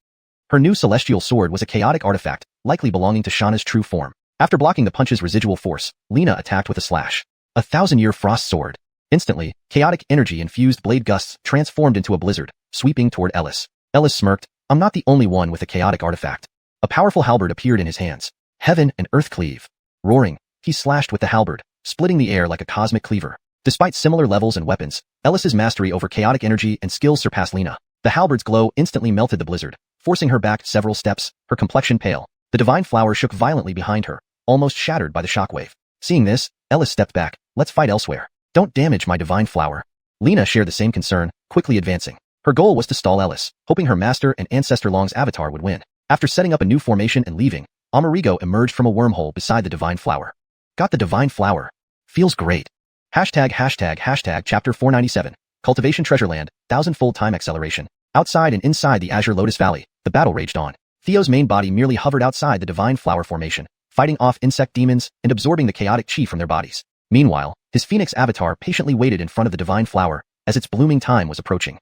Her new celestial sword was a chaotic artifact, likely belonging to Shauna's true form. After blocking the punch's residual force, Lena attacked with a slash. A 1,000-year frost sword. Instantly, chaotic energy-infused blade gusts transformed into a blizzard, sweeping toward Ellis. Ellis smirked. "I'm not the only one with a chaotic artifact." A powerful halberd appeared in his hands. Heaven and earth cleave. Roaring, he slashed with the halberd, splitting the air like a cosmic cleaver. Despite similar levels and weapons, Ellis's mastery over chaotic energy and skills surpassed Lena. The halberd's glow instantly melted the blizzard, forcing her back several steps, her complexion pale. The divine flower shook violently behind her, almost shattered by the shockwave. Seeing this, Ellis stepped back. "Let's fight elsewhere. Don't damage my divine flower." Lena shared the same concern, quickly advancing. Her goal was to stall Ellis, hoping her master and Ancestor Long's avatar would win. After setting up a new formation and leaving, Amerigo emerged from a wormhole beside the divine flower. "Got the divine flower. Feels great." Hashtag chapter 497. Cultivation Treasureland, 1,000-fold time acceleration. Outside and inside the Azure Lotus Valley, the battle raged on. Theo's main body merely hovered outside the divine flower formation, fighting off insect demons and absorbing the chaotic chi from their bodies. Meanwhile, his Phoenix avatar patiently waited in front of the divine flower as its blooming time was approaching.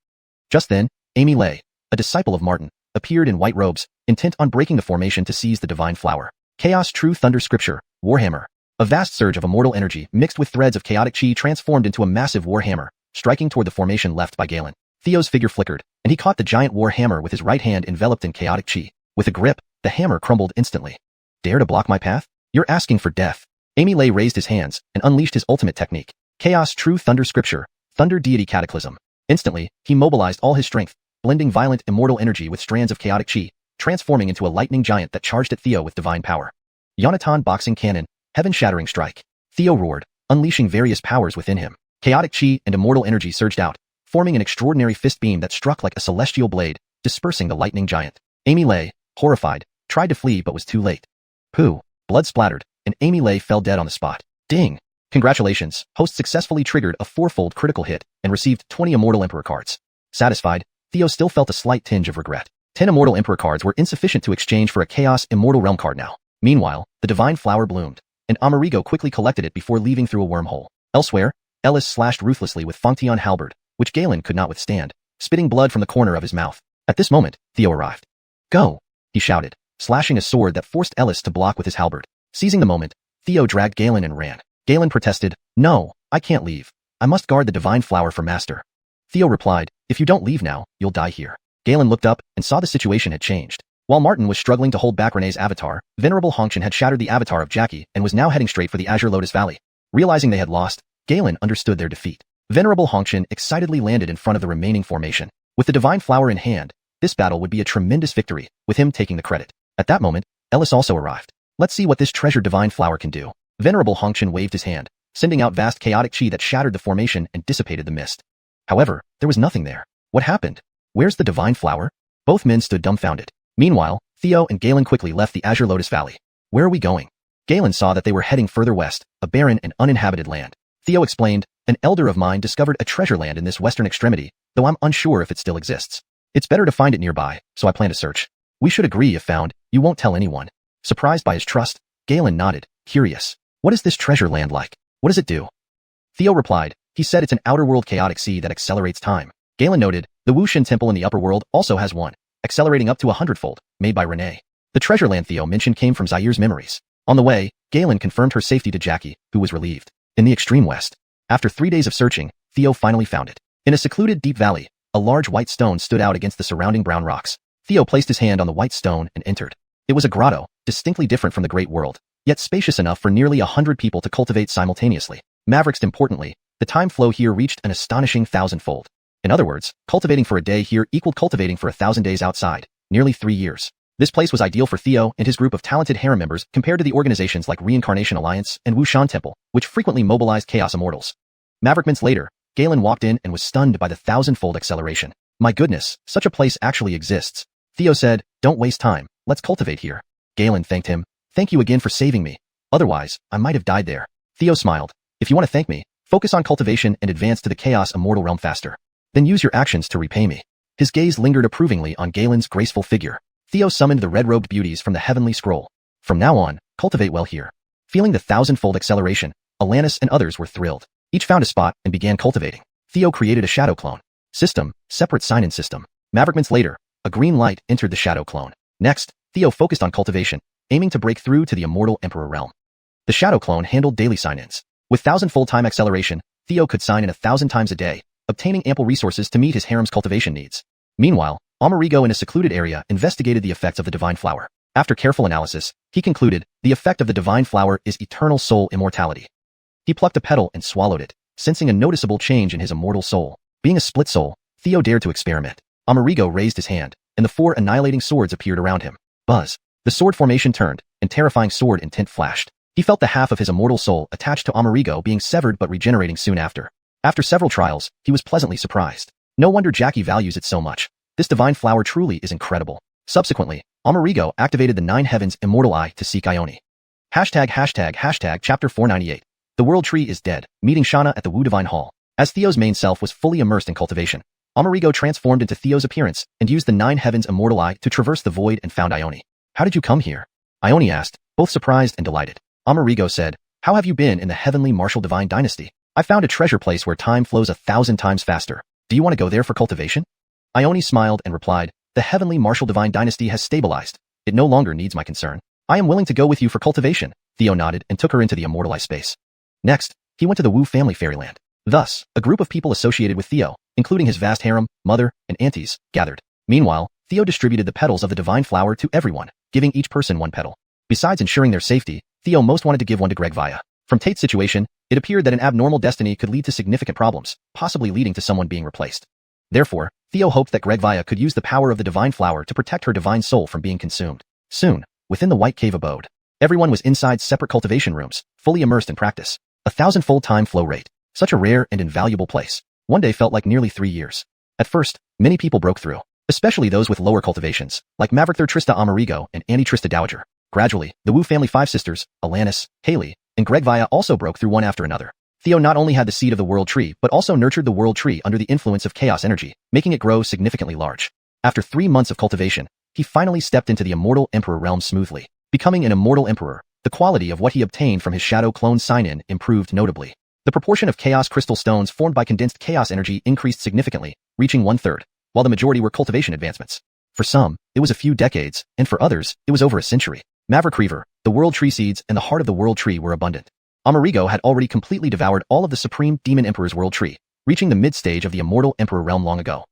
Just then, Amy Lay, a disciple of Martin, appeared in white robes, intent on breaking the formation to seize the divine flower. Chaos True Thunder Scripture, Warhammer. A vast surge of immortal energy mixed with threads of chaotic chi transformed into a massive war hammer, striking toward the formation left by Galen. Theo's figure flickered, and he caught the giant war hammer with his right hand enveloped in chaotic chi. With a grip, the hammer crumbled instantly. Dare to block my path? You're asking for death. Amy Lay raised his hands and unleashed his ultimate technique. Chaos True Thunder Scripture, Thunder Deity Cataclysm. Instantly, he mobilized all his strength, blending violent immortal energy with strands of chaotic chi, transforming into a lightning giant that charged at Theo with divine power. Yonatan Boxing Cannon, Heaven-Shattering Strike. Theo roared, unleashing various powers within him. Chaotic chi and immortal energy surged out, forming an extraordinary fist beam that struck like a celestial blade, dispersing the lightning giant. Amy Lay, horrified, tried to flee but was too late. Pooh! Blood splattered, and Amy Lay fell dead on the spot. Ding! Congratulations, host successfully triggered a 4-fold critical hit and received 20 Immortal Emperor cards. Satisfied, Theo still felt a slight tinge of regret. 10 Immortal Emperor cards were insufficient to exchange for a Chaos Immortal Realm card now. Meanwhile, the Divine Flower bloomed, and Amerigo quickly collected it before leaving through a wormhole. Elsewhere, Ellis slashed ruthlessly with Fongtian halberd, which Galen could not withstand, spitting blood from the corner of his mouth. At this moment, Theo arrived. Go! He shouted, slashing a sword that forced Ellis to block with his halberd. Seizing the moment, Theo dragged Galen and ran. Galen protested, No, I can't leave. I must guard the Divine Flower for Master. Theo replied, If you don't leave now, you'll die here. Galen looked up and saw the situation had changed. While Martin was struggling to hold back Renee's avatar, Venerable Hongchen had shattered the avatar of Jackie and was now heading straight for the Azure Lotus Valley. Realizing they had lost, Galen understood their defeat. Venerable Hongchen excitedly landed in front of the remaining formation. With the Divine Flower in hand, this battle would be a tremendous victory, with him taking the credit. At that moment, Ellis also arrived. Let's see what this treasured Divine Flower can do. Venerable Hongchen waved his hand, sending out vast chaotic chi that shattered the formation and dissipated the mist. However, there was nothing there. What happened? Where's the Divine Flower? Both men stood dumbfounded. Meanwhile, Theo and Galen quickly left the Azure Lotus Valley. Where are we going? Galen saw that they were heading further west, a barren and uninhabited land. Theo explained, An elder of mine discovered a treasure land in this western extremity, though I'm unsure if it still exists. It's better to find it nearby, so I plan to search. We should agree if found, you won't tell anyone. Surprised by his trust, Galen nodded, curious. What is this treasure land like? What does it do? Theo replied, He said it's an outer-world chaotic sea that accelerates time. Galen noted, the Wuxian Temple in the upper world also has one, accelerating up to 100-fold, made by Renee. The treasure land Theo mentioned came from Zaire's memories. On the way, Galen confirmed her safety to Jackie, who was relieved. In the extreme west. After 3 days of searching, Theo finally found it. In a secluded deep valley, a large white stone stood out against the surrounding brown rocks. Theo placed his hand on the white stone and entered. It was a grotto, distinctly different from the great world, yet spacious enough for nearly 100 people to cultivate simultaneously. Mavericks importantly, the time flow here reached an astonishing 1,000-fold. In other words, cultivating for a day here equaled cultivating for 1,000 days outside, nearly 3 years. This place was ideal for Theo and his group of talented harem members compared to the organizations like Reincarnation Alliance and Wuxian Temple, which frequently mobilized Chaos Immortals. Maverick minutes later, Galen walked in and was stunned by the 1,000-fold acceleration. My goodness, such a place actually exists. Theo said, Don't waste time, let's cultivate here. Galen thanked him. Thank you again for saving me. Otherwise, I might have died there. Theo smiled. If you want to thank me, focus on cultivation and advance to the Chaos Immortal Realm faster. Then use your actions to repay me. His gaze lingered approvingly on Galen's graceful figure. Theo summoned the red-robed beauties from the heavenly scroll. From now on, cultivate well here. Feeling the 1,000-fold acceleration, Alanis and others were thrilled. Each found a spot and began cultivating. Theo created a shadow clone. System, separate sign-in system. Maverick minutes later, a green light entered the shadow clone. Next, Theo focused on cultivation, aiming to break through to the Immortal Emperor realm. The shadow clone handled daily sign-ins. With 1,000-fold time acceleration, Theo could sign in 1,000 times a day, obtaining ample resources to meet his harem's cultivation needs. Meanwhile, Amerigo in a secluded area investigated the effects of the Divine Flower. After careful analysis, he concluded, the effect of the Divine Flower is eternal soul immortality. He plucked a petal and swallowed it, sensing a noticeable change in his immortal soul. Being a split soul, Theo dared to experiment. Amerigo raised his hand, and the 4 annihilating swords appeared around him. Buzz. The sword formation turned, and terrifying sword intent flashed. He felt the half of his immortal soul attached to Amerigo being severed but regenerating soon after. After several trials, he was pleasantly surprised. No wonder Jackie values it so much. This Divine Flower truly is incredible. Subsequently, Amerigo activated the 9 Heavens Immortal Eye to seek Ione. ###Chapter 498. The World Tree is dead, meeting Shauna at the Wu Divine Hall. As Theo's main self was fully immersed in cultivation, Amerigo transformed into Theo's appearance and used the 9 Heavens Immortal Eye to traverse the void and found Ione. How did you come here? Ione asked, both surprised and delighted. Amerigo said, How have you been in the Heavenly Martial Divine Dynasty? I found a treasure place where time flows 1,000 times faster. Do you want to go there for cultivation? Ione smiled and replied, The Heavenly Martial Divine Dynasty has stabilized. It no longer needs my concern. I am willing to go with you for cultivation. Theo nodded and took her into the immortalized space. Next, he went to the Wu family fairyland. Thus, a group of people associated with Theo, including his vast harem, mother, and aunties, gathered. Meanwhile, Theo distributed the petals of the divine flower to everyone, giving each person one petal. Besides ensuring their safety, Theo most wanted to give one to Gregvaya. From Tate's situation, it appeared that an abnormal destiny could lead to significant problems, possibly leading to someone being replaced. Therefore, Theo hoped that Gregvaya could use the power of the divine flower to protect her divine soul from being consumed. Soon, within the White Cave abode, everyone was inside separate cultivation rooms, fully immersed in practice. 1,000-fold time flow rate. Such a rare and invaluable place. One day felt like nearly 3 years. At first, many people broke through, especially those with lower cultivations, like Maverick Trista Amerigo and Annie Trista Dowager. Gradually, the Wu family 5 sisters, Alanis, Haley, and Gregvaya also broke through one after another. Theo not only had the seed of the world tree, but also nurtured the world tree under the influence of chaos energy, making it grow significantly large. After 3 months of cultivation, he finally stepped into the immortal emperor realm smoothly. Becoming an immortal emperor, the quality of what he obtained from his shadow clone sign-in improved notably. The proportion of chaos crystal stones formed by condensed chaos energy increased significantly, reaching 1/3, while the majority were cultivation advancements. For some, it was a few decades, and for others, it was over a century. Maverick Reaver, the world tree seeds, and the heart of the world tree were abundant. Amerigo had already completely devoured all of the Supreme Demon Emperor's world tree, reaching the mid-stage of the Immortal Emperor realm long ago.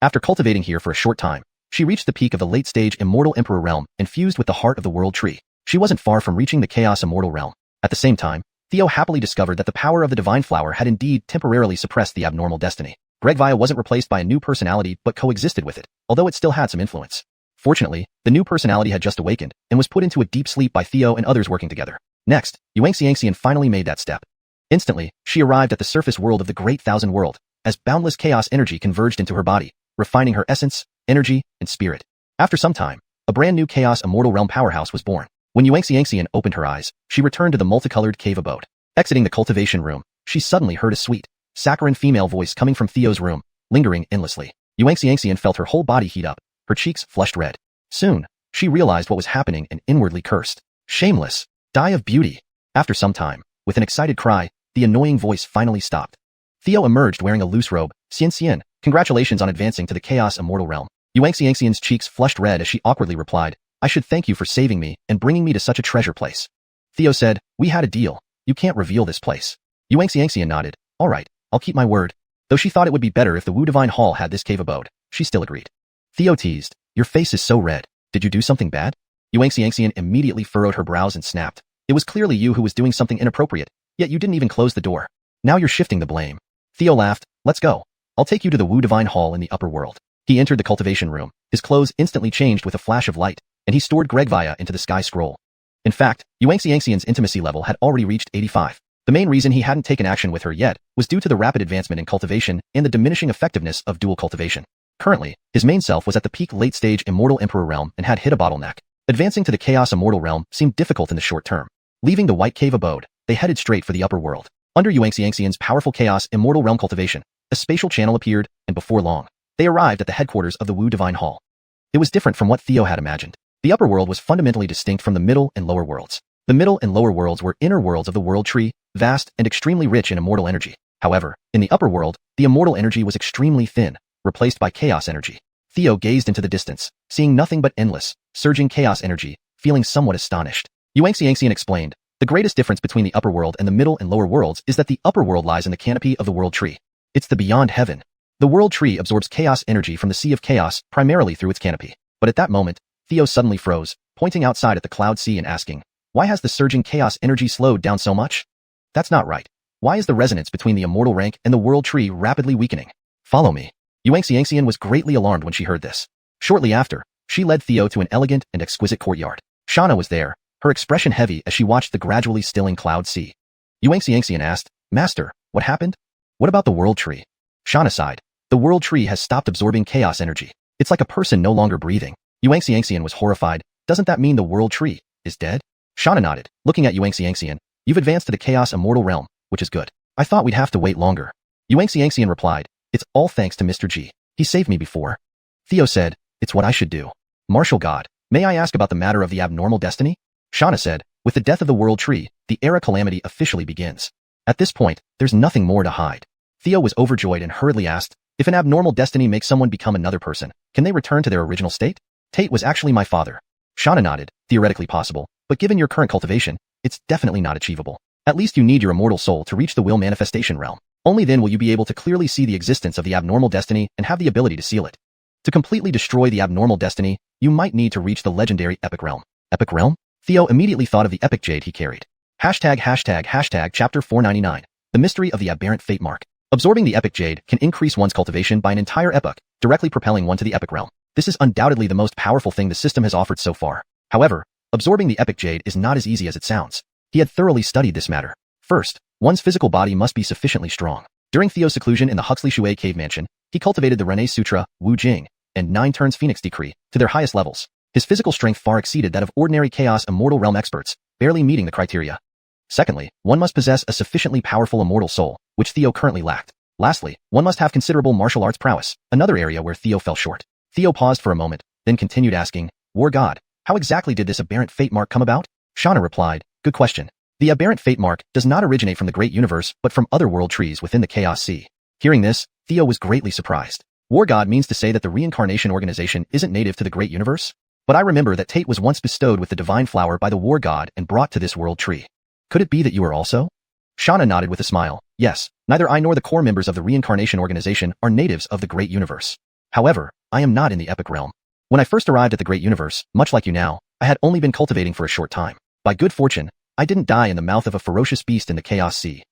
After cultivating here for a short time, she reached the peak of the late-stage Immortal Emperor realm and fused with the heart of the world tree. She wasn't far from reaching the Chaos Immortal realm. At the same time, Theo happily discovered that the power of the divine flower had indeed temporarily suppressed the abnormal destiny. Gregvaya wasn't replaced by a new personality but coexisted with it, although it still had some influence. Fortunately, the new personality had just awakened and was put into a deep sleep by Theo and others working together. Next, Yuanxianxian finally made that step. Instantly, she arrived at the surface world of the Great Thousand World, as boundless chaos energy converged into her body, refining her essence, energy, and spirit. After some time, a brand new Chaos Immortal Realm powerhouse was born. When Yuanxianxian opened her eyes, she returned to the multicolored cave abode. Exiting the cultivation room, she suddenly heard a sweet, saccharine female voice coming from Theo's room, lingering endlessly. Yuanxianxian felt her whole body heat up, her cheeks flushed red. Soon, she realized what was happening and inwardly cursed. Shameless! Die of beauty! After some time, with an excited cry, the annoying voice finally stopped. Theo emerged wearing a loose robe. Xian, congratulations on advancing to the Chaos Immortal Realm. Yuanxianxian's cheeks flushed red as she awkwardly replied, I should thank you for saving me and bringing me to such a treasure place. Theo said, we had a deal. You can't reveal this place. Yuanxianxian nodded. All right, I'll keep my word. Though she thought it would be better if the Wu Divine Hall had this cave abode, she still agreed. Theo teased, your face is so red. Did you do something bad? Yuanxianxian immediately furrowed her brows and snapped. It was clearly you who was doing something inappropriate, yet you didn't even close the door. Now you're shifting the blame. Theo laughed. Let's go. I'll take you to the Wu Divine Hall in the upper world. He entered the cultivation room. His clothes instantly changed with a flash of light, and he stored Gregvaya into the sky scroll. In fact, Yuanxianxian's intimacy level had already reached 85. The main reason he hadn't taken action with her yet was due to the rapid advancement in cultivation and the diminishing effectiveness of dual cultivation. Currently, his main self was at the peak late-stage Immortal Emperor realm and had hit a bottleneck. Advancing to the Chaos Immortal realm seemed difficult in the short term. Leaving the White Cave abode, they headed straight for the upper world. Under Yuanxianxian's powerful Chaos Immortal realm cultivation, a spatial channel appeared, and before long, they arrived at the headquarters of the Wu Divine Hall. It was different from what Theo had imagined. The upper world was fundamentally distinct from the middle and lower worlds. The middle and lower worlds were inner worlds of the world tree, vast and extremely rich in immortal energy. However, in the upper world, the immortal energy was extremely thin, replaced by chaos energy. Theo gazed into the distance, seeing nothing but endless, surging chaos energy, feeling somewhat astonished. Yuanxianxian explained, the greatest difference between the upper world and the middle and lower worlds is that the upper world lies in the canopy of the world tree. It's the beyond heaven. The world tree absorbs chaos energy from the sea of chaos primarily through its canopy. But at that moment, Theo suddenly froze, pointing outside at the cloud sea and asking, why has the surging chaos energy slowed down so much? That's not right. Why is the resonance between the immortal rank and the world tree rapidly weakening? Follow me. Yuanxianxian was greatly alarmed when she heard this. Shortly after, she led Theo to an elegant and exquisite courtyard. Shauna was there, her expression heavy as she watched the gradually stilling cloud sea. Yuanxianxian asked, Master, what happened? What about the world tree? Shauna sighed. The world tree has stopped absorbing chaos energy. It's like a person no longer breathing. Yuanxianxian was horrified. Doesn't that mean the world tree is dead? Shauna nodded, looking at Yuanxianxian. You've advanced to the Chaos Immortal Realm, which is good. I thought we'd have to wait longer. Yuanxianxian replied, it's all thanks to Mr. G. He saved me before. Theo said, it's what I should do. Martial God, may I ask about the matter of the abnormal destiny? Shauna said, with the death of the world tree, the era calamity officially begins. At this point, there's nothing more to hide. Theo was overjoyed and hurriedly asked, if an abnormal destiny makes someone become another person, can they return to their original state? Tate was actually my father. Shauna nodded, theoretically possible, but given your current cultivation, it's definitely not achievable. At least you need your immortal soul to reach the will manifestation realm. Only then will you be able to clearly see the existence of the abnormal destiny and have the ability to seal it. To completely destroy the abnormal destiny, you might need to reach the legendary epic realm. Epic realm? Theo immediately thought of the epic jade he carried. Hashtag chapter 499. The mystery of the aberrant fate mark. Absorbing the epic jade can increase one's cultivation by an entire epoch, directly propelling one to the epic realm. This is undoubtedly the most powerful thing the system has offered so far. However, absorbing the epic jade is not as easy as it sounds. He had thoroughly studied this matter. First, one's physical body must be sufficiently strong. During Theo's seclusion in the Huxley Shui cave mansion, he cultivated the Rene Sutra, Wu Jing, and 9 Turns Phoenix Decree to their highest levels. His physical strength far exceeded that of ordinary Chaos Immortal Realm experts, barely meeting the criteria. Secondly, one must possess a sufficiently powerful immortal soul, which Theo currently lacked. Lastly, one must have considerable martial arts prowess, another area where Theo fell short. Theo paused for a moment, then continued asking, War God, how exactly did this aberrant fate mark come about? Shauna replied, good question. The aberrant fate mark does not originate from the great universe but from other world trees within the Chaos Sea. Hearing this, Theo was greatly surprised. War God means to say that the reincarnation organization isn't native to the great universe? But I remember that Tate was once bestowed with the divine flower by the War God and brought to this world tree. Could it be that you are also? Shauna nodded with a smile. Yes, neither I nor the core members of the reincarnation organization are natives of the great universe. However, I am not in the epic realm. When I first arrived at the great universe, much like you now, I had only been cultivating for a short time. By good fortune, I didn't die in the mouth of a ferocious beast in the Chaos Sea.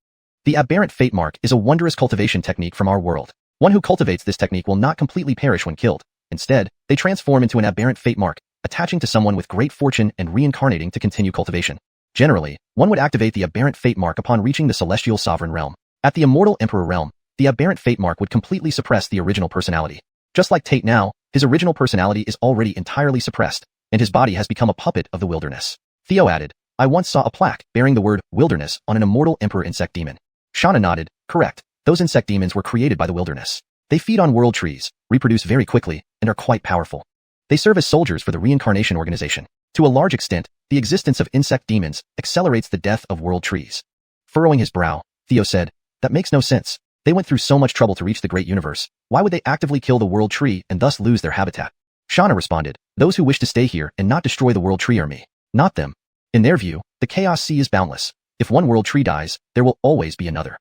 The aberrant fate mark is a wondrous cultivation technique from our world. One who cultivates this technique will not completely perish when killed. Instead, they transform into an aberrant fate mark, attaching to someone with great fortune and reincarnating to continue cultivation. Generally, one would activate the aberrant fate mark upon reaching the celestial sovereign realm. At the immortal emperor realm, the aberrant fate mark would completely suppress the original personality. Just like Tate now, his original personality is already entirely suppressed, and his body has become a puppet of the wilderness. Theo added, I once saw a plaque bearing the word wilderness on an immortal emperor insect demon. Shauna nodded, correct. Those insect demons were created by the wilderness. They feed on world trees, reproduce very quickly, and are quite powerful. They serve as soldiers for the reincarnation organization. To a large extent, the existence of insect demons accelerates the death of world trees. Furrowing his brow, Theo said, that makes no sense. They went through so much trouble to reach the great universe. Why would they actively kill the world tree and thus lose their habitat? Shauna responded, those who wish to stay here and not destroy the world tree are me, not them. In their view, the Chaos Sea is boundless. If one world tree dies, there will always be another.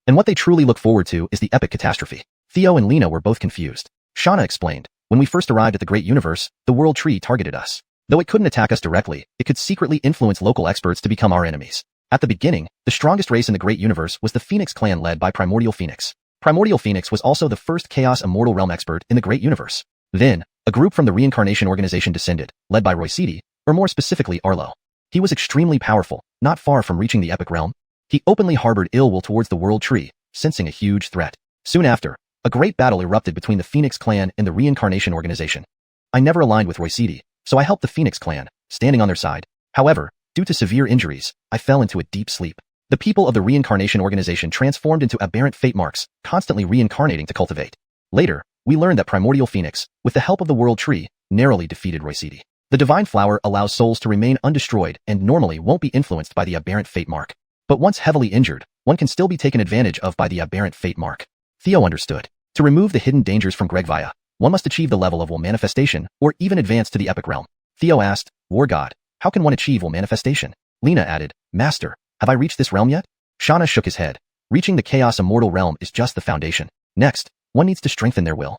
And what they truly look forward to is the epic catastrophe. Theo and Lena were both confused. Shauna explained, when we first arrived at the great universe, the world tree targeted us. Though it couldn't attack us directly, it could secretly influence local experts to become our enemies. At the beginning, the strongest race in the great universe was the Phoenix clan led by Primordial Phoenix. Primordial Phoenix was also the first Chaos Immortal Realm expert in the great universe. Then, a group from the reincarnation organization descended, led by Roycidi, or more specifically Arlo. He was extremely powerful, not far from reaching the epic realm. He openly harbored ill will towards the world tree, sensing a huge threat. Soon after, a great battle erupted between the Phoenix clan and the reincarnation organization. I never aligned with Roycidi, so I helped the Phoenix clan, standing on their side. However, due to severe injuries, I fell into a deep sleep. The people of the reincarnation organization transformed into aberrant fate marks, constantly reincarnating to cultivate. Later, we learned that Primordial Phoenix, with the help of the world tree, narrowly defeated Roycidi. The divine flower allows souls to remain undestroyed and normally won't be influenced by the aberrant fate mark. But once heavily injured, one can still be taken advantage of by the aberrant fate mark. Theo understood. To remove the hidden dangers from Gregvia, one must achieve the level of will manifestation or even advance to the epic realm. Theo asked, War God, how can one achieve will manifestation? Lena added, Master, have I reached this realm yet? Shauna shook his head. Reaching the Chaos Immortal Realm is just the foundation. Next, one needs to strengthen their will.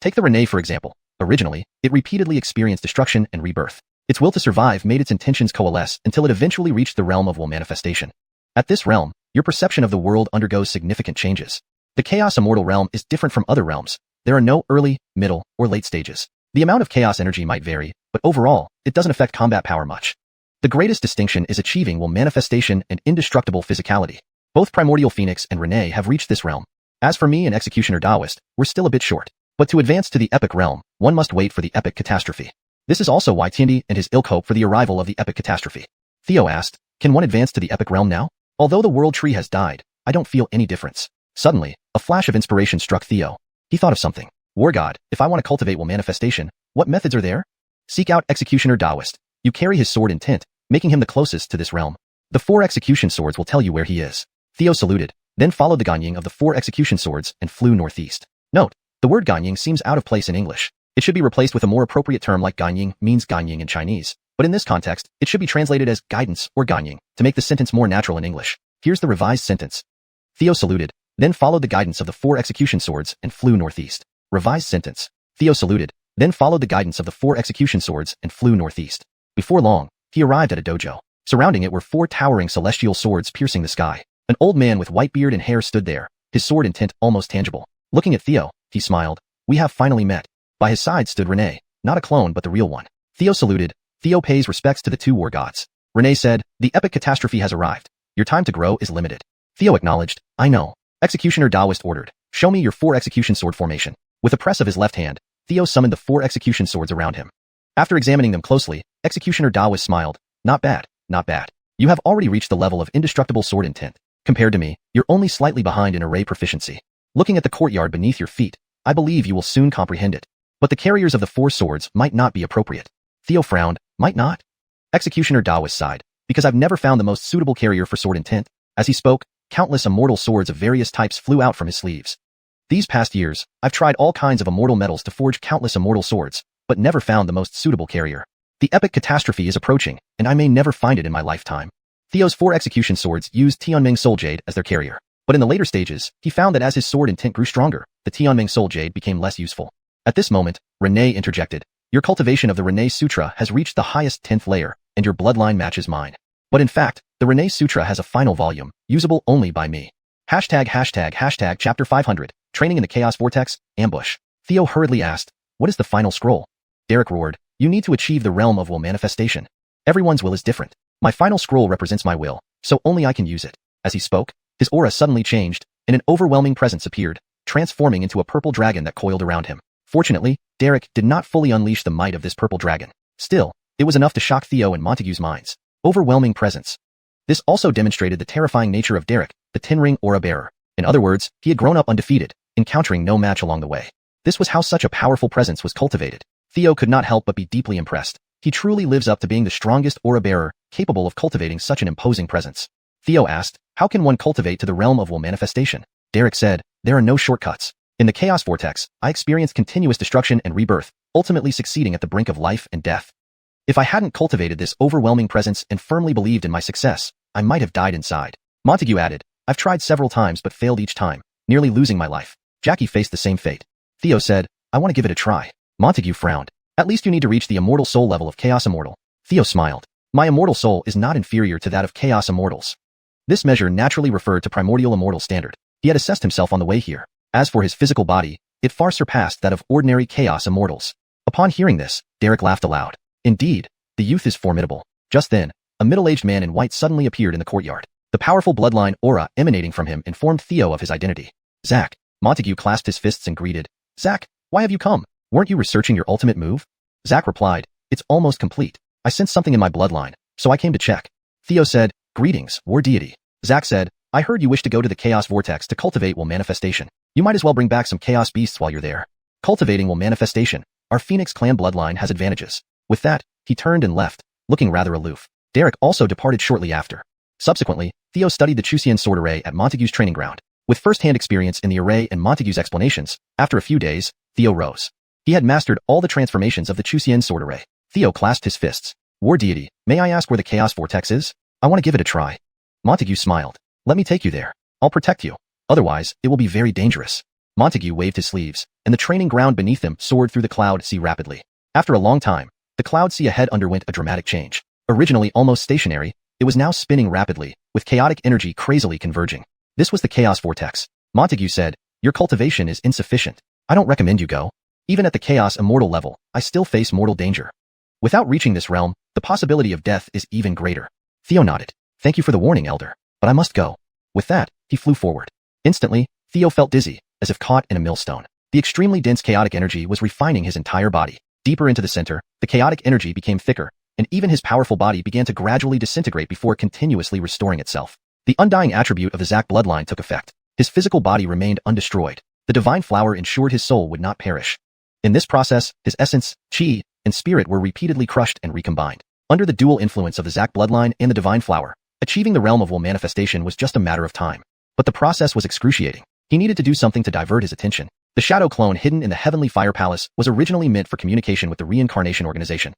Take the Rene for example. Originally, it repeatedly experienced destruction and rebirth. Its will to survive made its intentions coalesce until it eventually reached the realm of will manifestation. At this realm, your perception of the world undergoes significant changes. The Chaos Immortal Realm is different from other realms. There are no early, middle, or late stages. The amount of chaos energy might vary, but overall, it doesn't affect combat power much. The greatest distinction is achieving will manifestation and indestructible physicality. Both Primordial Phoenix and Rene have reached this realm. As for me and Executioner Daoist, we're still a bit short. But to advance to the epic realm, one must wait for the epic catastrophe. This is also why Tiandi and his ilk hope for the arrival of the epic catastrophe. Theo asked, can one advance to the epic realm now? Although the world tree has died, I don't feel any difference. Suddenly, a flash of inspiration struck Theo. He thought of something. War God, if I want to cultivate will manifestation, what methods are there? Seek out Executioner Daoist. You carry his sword in tint, making him the closest to this realm. The 4 execution swords will tell you where he is. Theo saluted, then followed the Ganying of the 4 execution swords and flew northeast. Note, the word Ganying seems out of place in English. It should be replaced with a more appropriate term like Ganying means Ganying in Chinese. but in this context, it should be translated as guidance or ganying to make the sentence more natural in English. Here's the revised sentence. Theo saluted, then followed the guidance of the 4 execution swords and flew northeast. Revised sentence. Theo saluted, then followed the guidance of the 4 execution swords and flew northeast. Before long, he arrived at a dojo. Surrounding it were 4 towering celestial swords piercing the sky. An old man with white beard and hair stood there, his sword intent almost tangible. Looking at Theo, he smiled. We have finally met. By his side stood Rene, not a clone but the real one. Theo saluted. Theo pays respects to the 2 war gods. Rene said, the epic catastrophe has arrived. Your time to grow is limited. Theo acknowledged, I know. Executioner Taoist ordered, show me your 4 execution sword formation. With a press of his left hand, Theo summoned the 4 execution swords around him. After examining them closely, Executioner Taoist smiled. Not bad, not bad. You have already reached the level of indestructible sword intent. Compared to me, you're only slightly behind in array proficiency. Looking at the courtyard beneath your feet, I believe you will soon comprehend it. But the carriers of the 4 swords might not be appropriate. Theo frowned. Might not? Executioner Taoist sighed. Because I've never found the most suitable carrier for sword intent. As he spoke, countless immortal swords of various types flew out from his sleeves. These past years, I've tried all kinds of immortal metals to forge countless immortal swords, but never found the most suitable carrier. The epic catastrophe is approaching, and I may never find it in my lifetime. Theo's 4 execution swords used Tianming Soul Jade as their carrier. But in the later stages, he found that as his sword intent grew stronger, the Tianming Soul Jade became less useful. At this moment, Rene interjected. Your cultivation of the Rene Sutra has reached the highest 10th layer, and your bloodline matches mine. But in fact, the Rene Sutra has a final volume, usable only by me. ##### Chapter 500, Training in the Chaos Vortex, Ambush. Theo hurriedly asked, what is the final scroll? Derek roared, you need to achieve the realm of will manifestation. Everyone's will is different. My final scroll represents my will, so only I can use it. As he spoke, his aura suddenly changed, and an overwhelming presence appeared, transforming into a purple dragon that coiled around him. Fortunately, Derek did not fully unleash the might of this purple dragon. Still, it was enough to shock Theo and Montague's minds. Overwhelming presence. This also demonstrated the terrifying nature of Derek, the Ten-Ring Aura Bearer. In other words, he had grown up undefeated, encountering no match along the way. This was how such a powerful presence was cultivated. Theo could not help but be deeply impressed. He truly lives up to being the strongest Aura Bearer, capable of cultivating such an imposing presence. Theo asked, how can one cultivate to the realm of will manifestation? Derek said, there are no shortcuts. In the Chaos Vortex, I experienced continuous destruction and rebirth, ultimately succeeding at the brink of life and death. If I hadn't cultivated this overwhelming presence and firmly believed in my success, I might have died inside. Montague added, I've tried several times but failed each time, nearly losing my life. Jackie faced the same fate. Theo said, I want to give it a try. Montague frowned. At least you need to reach the immortal soul level of Chaos Immortal. Theo smiled. My immortal soul is not inferior to that of Chaos Immortals. This measure naturally referred to Primordial Immortal Standard. He had assessed himself on the way here. As for his physical body, it far surpassed that of ordinary Chaos Immortals. Upon hearing this, Derek laughed aloud. Indeed, the youth is formidable. Just then, a middle-aged man in white suddenly appeared in the courtyard. The powerful bloodline aura emanating from him informed Theo of his identity. Zach. Montague clasped his fists and greeted. Zach, why have you come? Weren't you researching your ultimate move? Zach replied, it's almost complete. I sensed something in my bloodline, so I came to check. Theo said, greetings, war deity. Zach said, I heard you wish to go to the Chaos Vortex to cultivate will manifestation. You might as well bring back some Chaos Beasts while you're there. Cultivating will manifestation. Our Phoenix clan bloodline has advantages. With that, he turned and left, looking rather aloof. Derek also departed shortly after. Subsequently, Theo studied the Chusean sword array at Montague's training ground. With first-hand experience in the array and Montague's explanations, after a few days, Theo rose. He had mastered all the transformations of the Chusean sword array. Theo clasped his fists. War deity, may I ask where the Chaos Vortex is? I want to give it a try. Montague smiled. Let me take you there. I'll protect you. Otherwise, it will be very dangerous. Montague waved his sleeves, and the training ground beneath them soared through the cloud sea rapidly. After a long time, the cloud sea ahead underwent a dramatic change. Originally almost stationary, it was now spinning rapidly, with chaotic energy crazily converging. This was the Chaos Vortex. Montague said, your cultivation is insufficient. I don't recommend you go. Even at the Chaos Immortal level, I still face mortal danger. Without reaching this realm, the possibility of death is even greater. Theo nodded. Thank you for the warning, Elder, but I must go. With that, he flew forward. Instantly, Theo felt dizzy, as if caught in a millstone. The extremely dense chaotic energy was refining his entire body. Deeper into the center, the chaotic energy became thicker, and even his powerful body began to gradually disintegrate before continuously restoring itself. The undying attribute of the Zach bloodline took effect. His physical body remained undestroyed. The divine flower ensured his soul would not perish. In this process, his essence, chi, and spirit were repeatedly crushed and recombined. Under the dual influence of the Zach bloodline and the divine flower, achieving the realm of will manifestation was just a matter of time. But the process was excruciating. He needed to do something to divert his attention. The shadow clone hidden in the Heavenly Fire Palace was originally meant for communication with the Reincarnation Organization.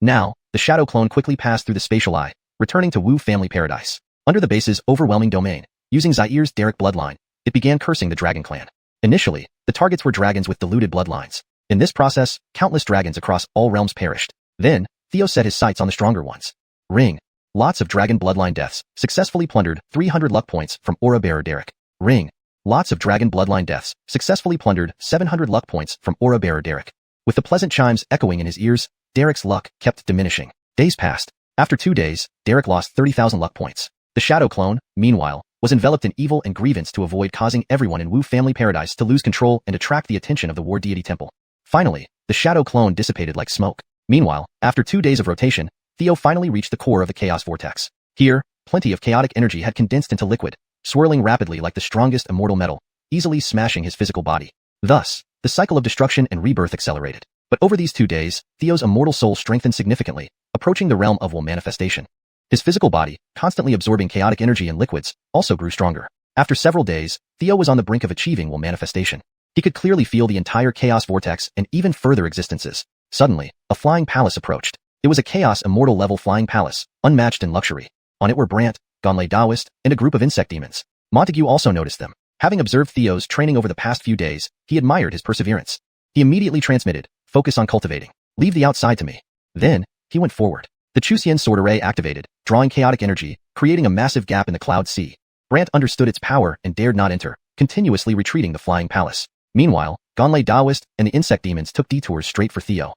Now, the shadow clone quickly passed through the spatial eye, returning to Wu family paradise. Under the base's overwhelming domain, using Zaire's Derek bloodline, it began cursing the dragon clan. Initially, the targets were dragons with diluted bloodlines. In this process, countless dragons across all realms perished. Then, Theo set his sights on the stronger ones. Ring. Lots of dragon bloodline deaths successfully plundered 300 luck points from aura bearer Derek. Ring. Lots of dragon bloodline deaths successfully plundered 700 luck points from aura bearer Derek. With the pleasant chimes echoing in his ears, Derek's luck kept diminishing. Days passed. After 2 days, Derek lost 30,000 luck points. The shadow clone, meanwhile, was enveloped in evil and grievance to avoid causing everyone in Wu family paradise to lose control and attract the attention of the war deity temple. Finally, the shadow clone dissipated like smoke. Meanwhile, after 2 days of rotation, Theo finally reached the core of the chaos vortex. Here, plenty of chaotic energy had condensed into liquid, swirling rapidly like the strongest immortal metal, easily smashing his physical body. Thus, the cycle of destruction and rebirth accelerated. But over these 2 days, Theo's immortal soul strengthened significantly, approaching the realm of will manifestation. His physical body, constantly absorbing chaotic energy and liquids, also grew stronger. After several days, Theo was on the brink of achieving will manifestation. He could clearly feel the entire chaos vortex and even further existences. Suddenly, a flying palace approached. It was a chaos immortal level flying palace, unmatched in luxury. On it were Brant, Gonlei Daoist, and a group of insect demons. Mangekyō also noticed them. Having observed Theo's training over the past few days, he admired his perseverance. He immediately transmitted, "Focus on cultivating. Leave the outside to me." Then, he went forward. The Chuxian sword array activated, drawing chaotic energy, creating a massive gap in the cloud sea. Brant understood its power and dared not enter, continuously retreating the flying palace. Meanwhile, Gonlei Daoist and the insect demons took detours straight for Theo.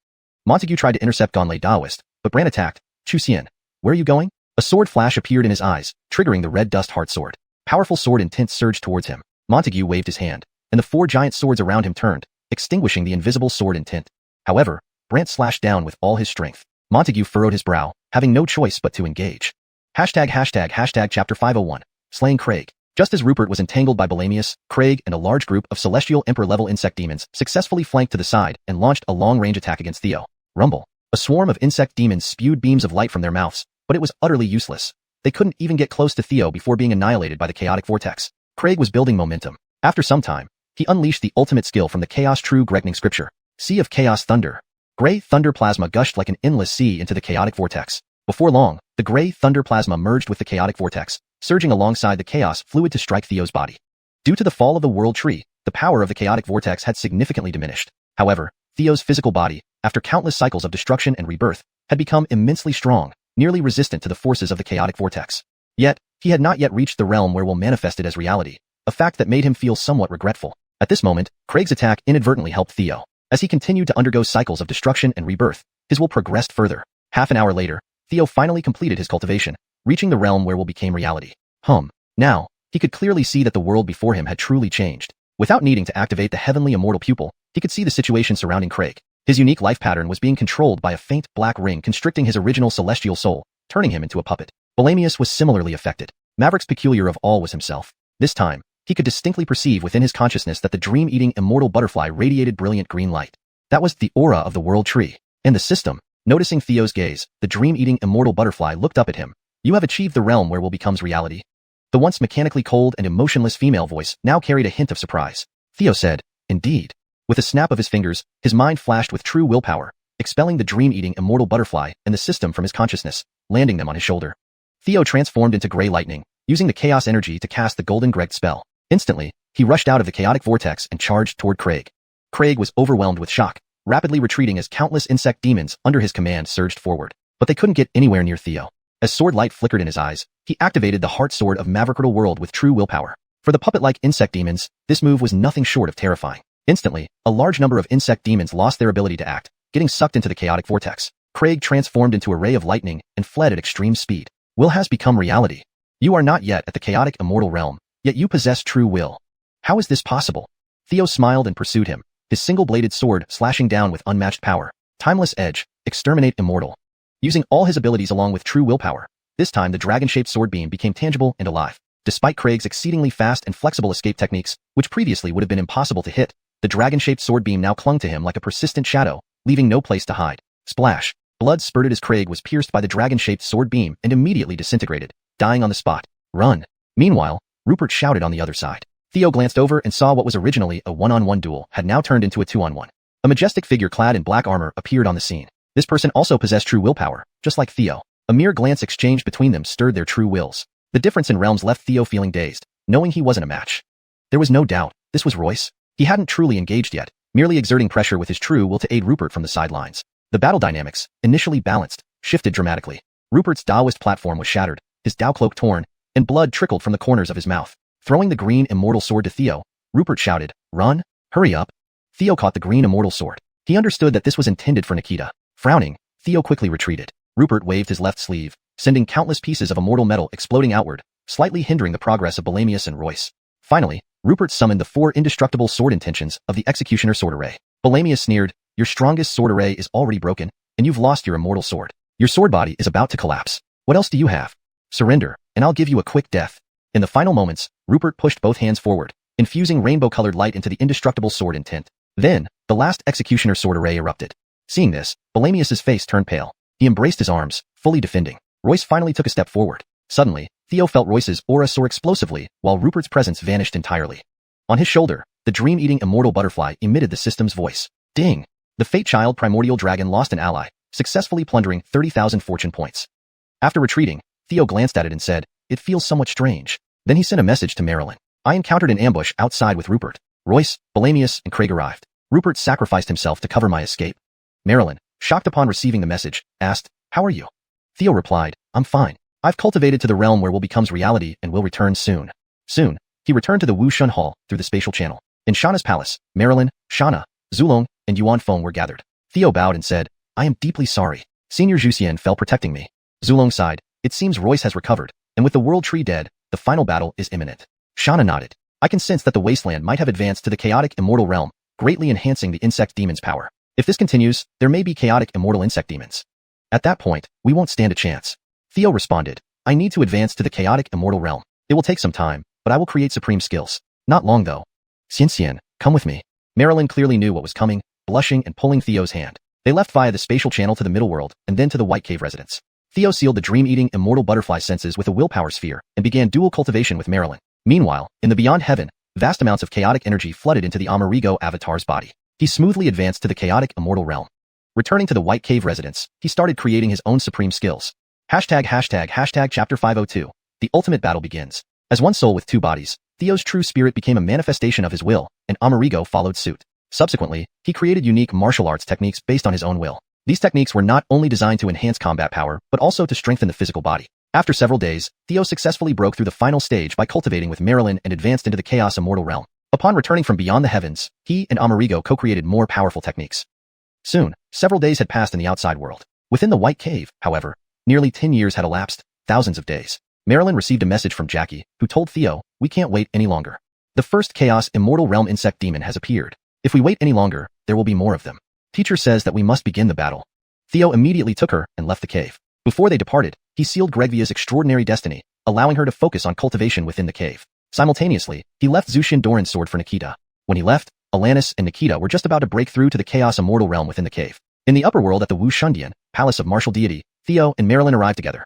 Mangekyō tried to intercept Gonlei Daoist, but Brant attacked. "Chuxian, where are you going?" A sword flash appeared in his eyes, triggering the red dust heart sword. Powerful sword intent surged towards him. Mangekyō waved his hand, and the 4 giant swords around him turned, extinguishing the invisible sword intent. However, Brant slashed down with all his strength. Mangekyō furrowed his brow, having no choice but to engage. Chapter 501. Slaying Craig. Just as Rupert was entangled by Belamius, Craig and a large group of Celestial Emperor-level insect demons successfully flanked to the side and launched a long-range attack against Theo. Rumble. A swarm of insect demons spewed beams of light from their mouths, but it was utterly useless. They couldn't even get close to Theo before being annihilated by the chaotic vortex. Craig was building momentum. After some time, he unleashed the ultimate skill from the Chaos True Gregning scripture. Sea of Chaos Thunder. Gray thunder plasma gushed like an endless sea into the chaotic vortex. Before long, the gray thunder plasma merged with the chaotic vortex, surging alongside the chaos fluid to strike Theo's body. Due to the fall of the world tree, the power of the chaotic vortex had significantly diminished. However, Theo's physical body, after countless cycles of destruction and rebirth, had become immensely strong, nearly resistant to the forces of the chaotic vortex. Yet, he had not yet reached the realm where will manifested as reality, a fact that made him feel somewhat regretful. At this moment, Craig's attack inadvertently helped Theo. As he continued to undergo cycles of destruction and rebirth, his will progressed further. Half an hour later, Theo finally completed his cultivation, reaching the realm where will became reality. Now, he could clearly see that the world before him had truly changed. Without needing to activate the heavenly immortal pupil, he could see the situation surrounding Craig. His unique life pattern was being controlled by a faint black ring constricting his original celestial soul, turning him into a puppet. Belamius was similarly affected. Maverick's peculiar of all was himself. This time, he could distinctly perceive within his consciousness that the dream-eating immortal butterfly radiated brilliant green light. That was the aura of the world tree. In the system, noticing Theo's gaze, the dream-eating immortal butterfly looked up at him. "You have achieved the realm where will becomes reality." The once mechanically cold and emotionless female voice now carried a hint of surprise. Theo said, "Indeed." With a snap of his fingers, his mind flashed with true willpower, expelling the dream-eating immortal butterfly and the system from his consciousness, landing them on his shoulder. Theo transformed into gray lightning, using the chaos energy to cast the golden Greg spell. Instantly, he rushed out of the chaotic vortex and charged toward Craig. Craig was overwhelmed with shock, rapidly retreating as countless insect demons under his command surged forward. But they couldn't get anywhere near Theo. As sword light flickered in his eyes, he activated the heart sword of Maverickal World with true willpower. For the puppet-like insect demons, this move was nothing short of terrifying. Instantly, a large number of insect demons lost their ability to act, getting sucked into the chaotic vortex. Craig transformed into a ray of lightning and fled at extreme speed. Will has become reality. You are not yet at the chaotic immortal realm, yet you possess true will. How is this possible? Theo smiled and pursued him, his single-bladed sword slashing down with unmatched power. Timeless Edge, exterminate immortal. Using all his abilities along with true willpower, this time the dragon-shaped sword beam became tangible and alive. Despite Craig's exceedingly fast and flexible escape techniques, which previously would have been impossible to hit, the dragon-shaped sword beam now clung to him like a persistent shadow, leaving no place to hide. Splash! Blood spurted as Craig was pierced by the dragon-shaped sword beam and immediately disintegrated, dying on the spot. Run! Meanwhile, Rupert shouted on the other side. Theo glanced over and saw what was originally a one-on-one duel had now turned into a two-on-one. A majestic figure clad in black armor appeared on the scene. This person also possessed true willpower, just like Theo. A mere glance exchanged between them stirred their true wills. The difference in realms left Theo feeling dazed, knowing he wasn't a match. There was no doubt, this was Royce. He hadn't truly engaged yet, merely exerting pressure with his true will to aid Rupert from the sidelines. The battle dynamics, initially balanced, shifted dramatically. Rupert's Taoist platform was shattered, his Tao cloak torn, and blood trickled from the corners of his mouth. Throwing the green immortal sword to Theo, Rupert shouted, "Run! Hurry up!" Theo caught the green immortal sword. He understood that this was intended for Nikita. Frowning, Theo quickly retreated. Rupert waved his left sleeve, sending countless pieces of immortal metal exploding outward, slightly hindering the progress of Belamius and Royce. Finally, Rupert summoned the 4 indestructible sword intentions of the Executioner sword array. Belamius sneered, "Your strongest sword array is already broken, and you've lost your immortal sword. Your sword body is about to collapse. What else do you have? Surrender, and I'll give you a quick death." In the final moments, Rupert pushed both hands forward, infusing rainbow-colored light into the indestructible sword intent. Then, the last Executioner sword array erupted. Seeing this, Belamius's face turned pale. He embraced his arms, fully defending. Royce finally took a step forward. Suddenly, Theo felt Royce's aura soar explosively, while Rupert's presence vanished entirely. On his shoulder, the dream-eating immortal butterfly emitted the system's voice. Ding! The Fate Child Primordial Dragon lost an ally, successfully plundering 30,000 fortune points. After retreating, Theo glanced at it and said, "It feels somewhat strange." Then he sent a message to Marilyn. "I encountered an ambush outside with Rupert. Royce, Belamius, and Craig arrived. Rupert sacrificed himself to cover my escape." Marilyn, shocked upon receiving the message, asked, "How are you?" Theo replied, "I'm fine. I've cultivated to the realm where will becomes reality and will return soon." Soon, he returned to the Wu Shun Hall through the spatial channel. In Shana's palace, Marilyn, Shana, Zulong, and Yuan Feng were gathered. Theo bowed and said, "I am deeply sorry. Senior Zhuxian fell protecting me." Zulong sighed, "It seems Royce has recovered, and with the World Tree dead, the final battle is imminent." Shana nodded. "I can sense that the wasteland might have advanced to the chaotic immortal realm, greatly enhancing the insect demon's power. If this continues, there may be chaotic immortal insect demons. At that point, we won't stand a chance." Theo responded, "I need to advance to the chaotic immortal realm. It will take some time, but I will create supreme skills. Not long though. Xian, come with me." Marilyn clearly knew what was coming, blushing and pulling Theo's hand. They left via the spatial channel to the middle world and then to the White Cave residence. Theo sealed the dream-eating immortal butterfly senses with a willpower sphere and began dual cultivation with Marilyn. Meanwhile, in the beyond heaven, vast amounts of chaotic energy flooded into the Amerigo avatar's body. He smoothly advanced to the chaotic immortal realm. Returning to the White Cave residence, he started creating his own supreme skills. ####Chapter 502. The ultimate battle begins. As one soul with 2 bodies, Theo's true spirit became a manifestation of his will, and Amerigo followed suit. Subsequently, he created unique martial arts techniques based on his own will. These techniques were not only designed to enhance combat power, but also to strengthen the physical body. After several days, Theo successfully broke through the final stage by cultivating with Marilyn and advanced into the Chaos Immortal realm. Upon returning from beyond the heavens, he and Amerigo co-created more powerful techniques. Soon, several days had passed in the outside world. Within the White Cave, however, nearly 10 years had elapsed, thousands of days. Marilyn received a message from Jackie, who told Theo, "We can't wait any longer. The first Chaos Immortal Realm insect demon has appeared. If we wait any longer, there will be more of them. Teacher says that we must begin the battle." Theo immediately took her and left the cave. Before they departed, he sealed Gregvia's extraordinary destiny, allowing her to focus on cultivation within the cave. Simultaneously, he left Zushin Doran's sword for Nikita. When he left, Alanis and Nikita were just about to break through to the Chaos Immortal realm within the cave. In the upper world at the Wu Shundian, palace of martial deity, Theo and Marilyn arrived together.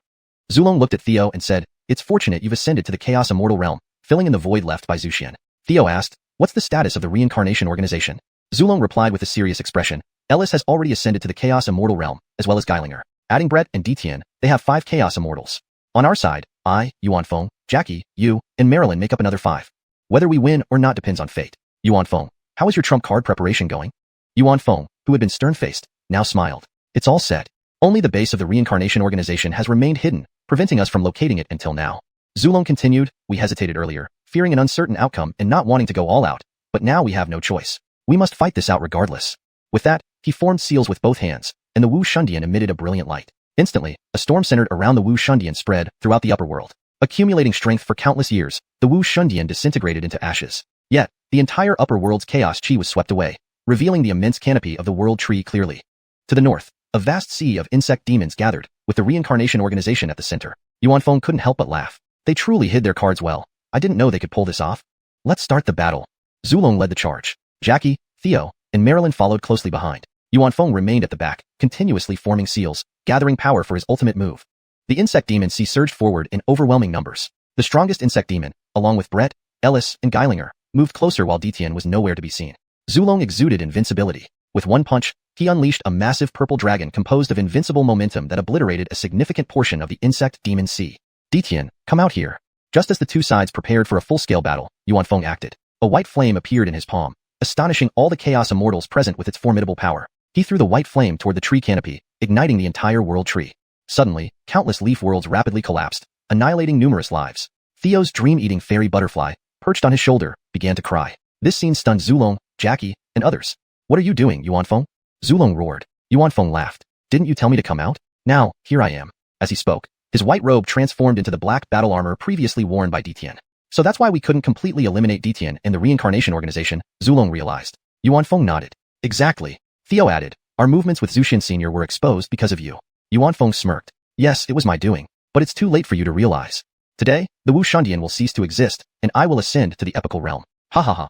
Zulong looked at Theo and said, "It's fortunate you've ascended to the Chaos Immortal realm," filling in the void left by Zushian. Theo asked, "What's the status of the reincarnation organization?" Zulong replied with a serious expression, "Ellis has already ascended to the Chaos Immortal realm, as well as Geilinger. Adding Brett and Detian, they have 5 Chaos Immortals. On our side, I, Yuan Feng, Jackie, you, and Marilyn make up another 5. Whether we win or not depends on fate." Yuan Feng, how is your trump card preparation going? Yuan Feng, who had been stern-faced, now smiled. "It's all set. Only the base of the reincarnation organization has remained hidden, preventing us from locating it until now." Zulong continued, "We hesitated earlier, fearing an uncertain outcome and not wanting to go all out, but now we have no choice. We must fight this out regardless." With that, he formed seals with both hands, and the Wu Shundian emitted a brilliant light. Instantly, a storm centered around the Wu Shundian spread throughout the upper world. Accumulating strength for countless years, the Wu Shundian disintegrated into ashes. Yet, the entire upper world's chaos chi was swept away, revealing the immense canopy of the world tree clearly. To the north, a vast sea of insect demons gathered, with the reincarnation organization at the center. Yuan Feng couldn't help but laugh. They truly hid their cards well. I didn't know they could pull this off. Let's start the battle. Zulong led the charge. Jackie, Theo, and Marilyn followed closely behind. Yuan Feng remained at the back, continuously forming seals, gathering power for his ultimate move. The insect demon sea surged forward in overwhelming numbers. The strongest insect demon, along with Brett, Ellis, and Geilinger, moved closer while Detian was nowhere to be seen. Zulong exuded invincibility. With one punch, he unleashed a massive purple dragon composed of invincible momentum that obliterated a significant portion of the insect demon sea. Ditian, come out here. Just as the two sides prepared for a full-scale battle, Yuanfeng acted. A white flame appeared in his palm, astonishing all the Chaos Immortals present with its formidable power. He threw the white flame toward the tree canopy, igniting the entire world tree. Suddenly, countless leaf worlds rapidly collapsed, annihilating numerous lives. Theo's dream-eating fairy butterfly, perched on his shoulder, began to cry. This scene stunned Zulong, Jackie, and others. What are you doing, Yuanfeng? Zulong roared. Yuanfeng laughed. Didn't you tell me to come out? Now, here I am. As he spoke, his white robe transformed into the black battle armor previously worn by Ditian. So that's why we couldn't completely eliminate Ditian in the reincarnation organization, Zulong realized. Yuanfeng nodded. Exactly. Theo added, our movements with Zuxian Sr. were exposed because of you. Yuanfeng smirked. Yes, it was my doing, but it's too late for you to realize. Today, the Wu Shandian will cease to exist, and I will ascend to the epical realm. Ha ha ha.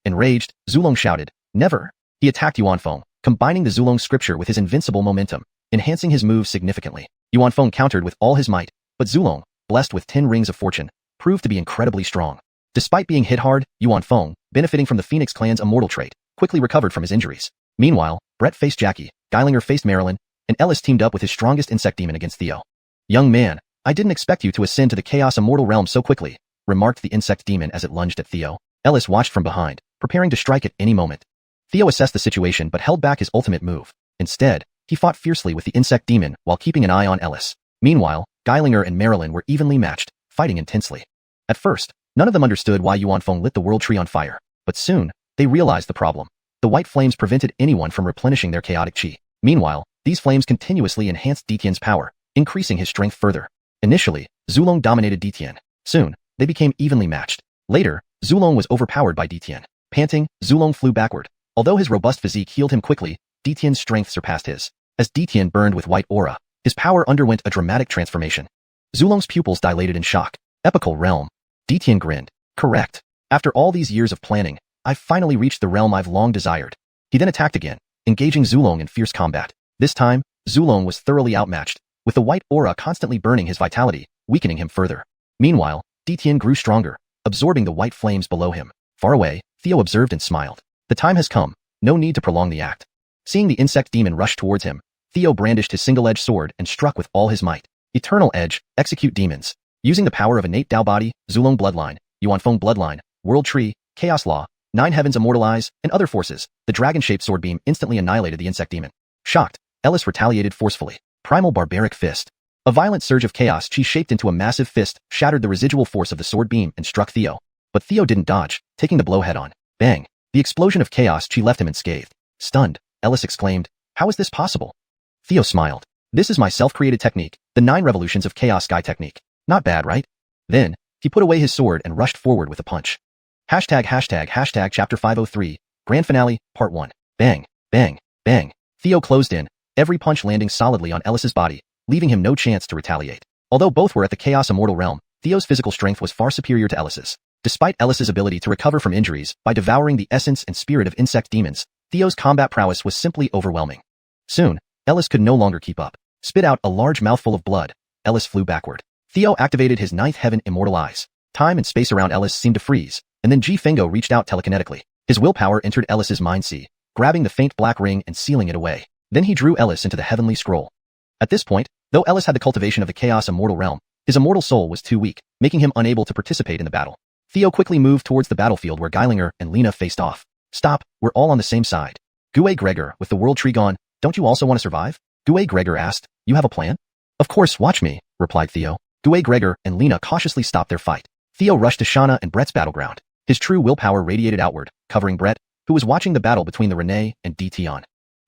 Enraged, Zulong shouted, never. He attacked Yuanfeng, combining the Zulong scripture with his invincible momentum, enhancing his moves significantly. Yuanfeng countered with all his might, but Zulong, blessed with 10 rings of fortune, proved to be incredibly strong. Despite being hit hard, Yuanfeng, benefiting from the Phoenix clan's immortal trait, quickly recovered from his injuries. Meanwhile, Brett faced Jackie, Geilinger faced Marilyn, and Ellis teamed up with his strongest insect demon against Theo. Young man, I didn't expect you to ascend to the Chaos Immortal realm so quickly, remarked the insect demon as it lunged at Theo. Ellis watched from behind, preparing to strike at any moment. Theo assessed the situation but held back his ultimate move. Instead, he fought fiercely with the insect demon while keeping an eye on Ellis. Meanwhile, Geilinger and Marilyn were evenly matched, fighting intensely. At first, none of them understood why Yuanfeng lit the world tree on fire, but soon, they realized the problem. The white flames prevented anyone from replenishing their chaotic chi. Meanwhile, these flames continuously enhanced Ditian's power, increasing his strength further. Initially, Zulong dominated Ditian. Soon, they became evenly matched. Later, Zulong was overpowered by Ditian. Panting, Zulong flew backward. Although his robust physique healed him quickly, Ditian's strength surpassed his. As Ditian burned with white aura, his power underwent a dramatic transformation. Zulong's pupils dilated in shock. Epical realm. Ditian grinned. Correct. After all these years of planning, I've finally reached the realm I've long desired. He then attacked again, engaging Zulong in fierce combat. This time, Zulong was thoroughly outmatched, with the white aura constantly burning his vitality, weakening him further. Meanwhile, Ditian grew stronger, absorbing the white flames below him. Far away, Theo observed and smiled. The time has come, no need to prolong the act. Seeing the insect demon rush towards him, Theo brandished his single-edged sword and struck with all his might. Eternal Edge, execute demons. Using the power of innate Dao body, Zulong bloodline, Yuanfeng bloodline, world tree, chaos law, 9 heavens immortalize, and other forces, the dragon-shaped sword beam instantly annihilated the insect demon. Shocked, Ellis retaliated forcefully. Primal barbaric fist. A violent surge of chaos chi shaped into a massive fist shattered the residual force of the sword beam and struck Theo. But Theo didn't dodge, taking the blow head-on. Bang! The explosion of chaos chi left him unscathed. Stunned, Ellis exclaimed, how is this possible? Theo smiled. This is my self-created technique, the 9 revolutions of chaos sky technique. Not bad, right? Then, he put away his sword and rushed forward with a punch. Hashtag chapter 503, grand finale, part 1. Bang, bang, bang. Theo closed in, every punch landing solidly on Ellis's body, leaving him no chance to retaliate. Although both were at the Chaos Immortal realm, Theo's physical strength was far superior to Ellis's. Despite Ellis's ability to recover from injuries by devouring the essence and spirit of insect demons, Theo's combat prowess was simply overwhelming. Soon, Ellis could no longer keep up. Spit out a large mouthful of blood, Ellis flew backward. Theo activated his 9th heaven immortal eyes. Time and space around Ellis seemed to freeze, and then Ji Fengo reached out telekinetically. His willpower entered Ellis's mind sea, grabbing the faint black ring and sealing it away. Then he drew Ellis into the heavenly scroll. At this point, though Ellis had the cultivation of the Chaos Immortal realm, his immortal soul was too weak, making him unable to participate in the battle. Theo quickly moved towards the battlefield where Geilinger and Lena faced off. Stop, we're all on the same side. Gue Gregor, with the world tree gone, don't you also want to survive? Gue Gregor asked, you have a plan? Of course, watch me, replied Theo. Gue Gregor and Lena cautiously stopped their fight. Theo rushed to Shauna and Brett's battleground. His true willpower radiated outward, covering Brett, who was watching the battle between the Renee and Ditian.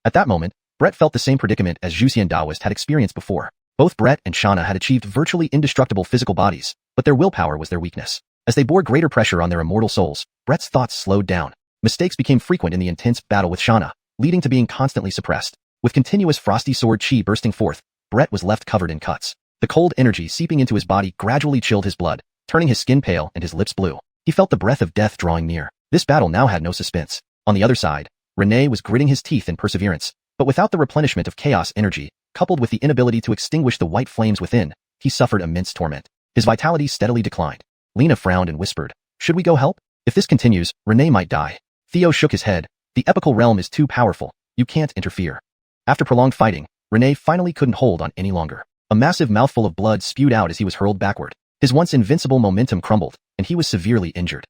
At that moment, Brett felt the same predicament as Juxian Daoist had experienced before. Both Brett and Shauna had achieved virtually indestructible physical bodies, but their willpower was their weakness. As they bore greater pressure on their immortal souls, Brett's thoughts slowed down. Mistakes became frequent in the intense battle with Shauna, leading to being constantly suppressed. With continuous frosty sword chi bursting forth, Brett was left covered in cuts. The cold energy seeping into his body gradually chilled his blood, turning his skin pale and his lips blue. He felt the breath of death drawing near. This battle now had no suspense. On the other side, Renee was gritting his teeth in perseverance, but without the replenishment of chaos energy, coupled with the inability to extinguish the white flames within, he suffered immense torment. His vitality steadily declined. Lena frowned and whispered, should we go help? If this continues, Renee might die. Theo shook his head. The epical realm is too powerful. You can't interfere. After prolonged fighting, Rinne finally couldn't hold on any longer. A massive mouthful of blood spewed out as he was hurled backward. His once invincible momentum crumbled, and he was severely injured.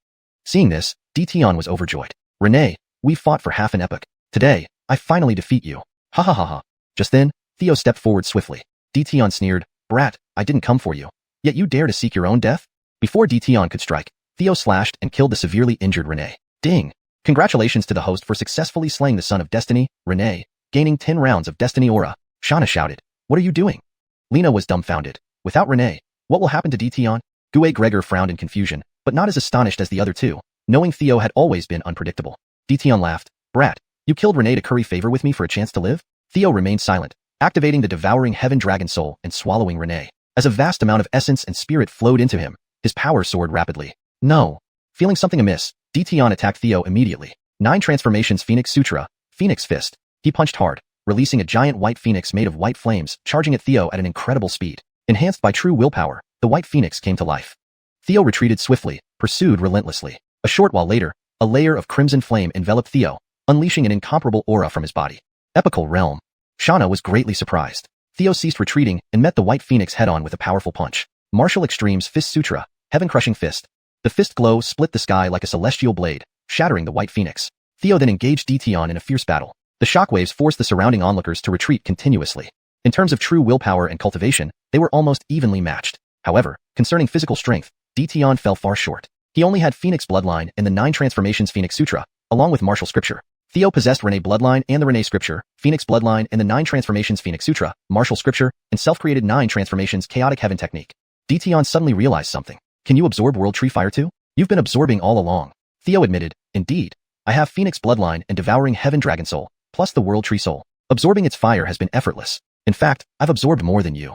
Seeing this, Dition was overjoyed. Rinne, we fought for half an epoch. Today, I finally defeat you. Ha ha ha ha. Just then, Theo stepped forward swiftly. Dition sneered, Brat, I didn't come for you. Yet you dare to seek your own death? Before Dition could strike, Theo slashed and killed the severely injured Rinne. Ding! Congratulations to the host for successfully slaying the Son of Destiny, Rinne, gaining 10 rounds of Destiny Aura. Shauna shouted. What are you doing? Lena was dumbfounded. Without Rinne, what will happen to Dition? Gregor frowned in confusion, but not as astonished as the other two, knowing Theo had always been unpredictable. Dition laughed. Brat, you killed Rinne to curry favor with me for a chance to live? Theo remained silent, activating the devouring heaven dragon soul and swallowing Rinne. As a vast amount of essence and spirit flowed into him, his power soared rapidly. No. Feeling something amiss, Dition attacked Theo immediately. 9 transformations Phoenix Sutra, Phoenix Fist. He punched hard, releasing a giant white phoenix made of white flames, charging at Theo at an incredible speed. Enhanced by true willpower, the white phoenix came to life. Theo retreated swiftly, pursued relentlessly. A short while later, a layer of crimson flame enveloped Theo, unleashing an incomparable aura from his body. Epical realm. Shauna was greatly surprised. Theo ceased retreating and met the white phoenix head-on with a powerful punch. Martial Extremes Fist Sutra, Heaven-Crushing Fist. The fist glow split the sky like a celestial blade, shattering the white phoenix. Theo then engaged Dition in a fierce battle. The shockwaves forced the surrounding onlookers to retreat continuously. In terms of true willpower and cultivation, they were almost evenly matched. However, concerning physical strength, Dition fell far short. He only had Phoenix Bloodline and the 9 Transformations Phoenix Sutra, along with Martial Scripture. Theo possessed Rinne Bloodline and the Rinne Scripture, Phoenix Bloodline and the 9 Transformations Phoenix Sutra, Martial Scripture, and self-created 9 Transformations Chaotic Heaven Technique. Dition suddenly realized something. Can you absorb World Tree Fire too? You've been absorbing all along. Theo admitted, indeed. I have Phoenix Bloodline and Devouring Heaven Dragon Soul, plus the World Tree Soul. Absorbing its fire has been effortless. In fact, I've absorbed more than you.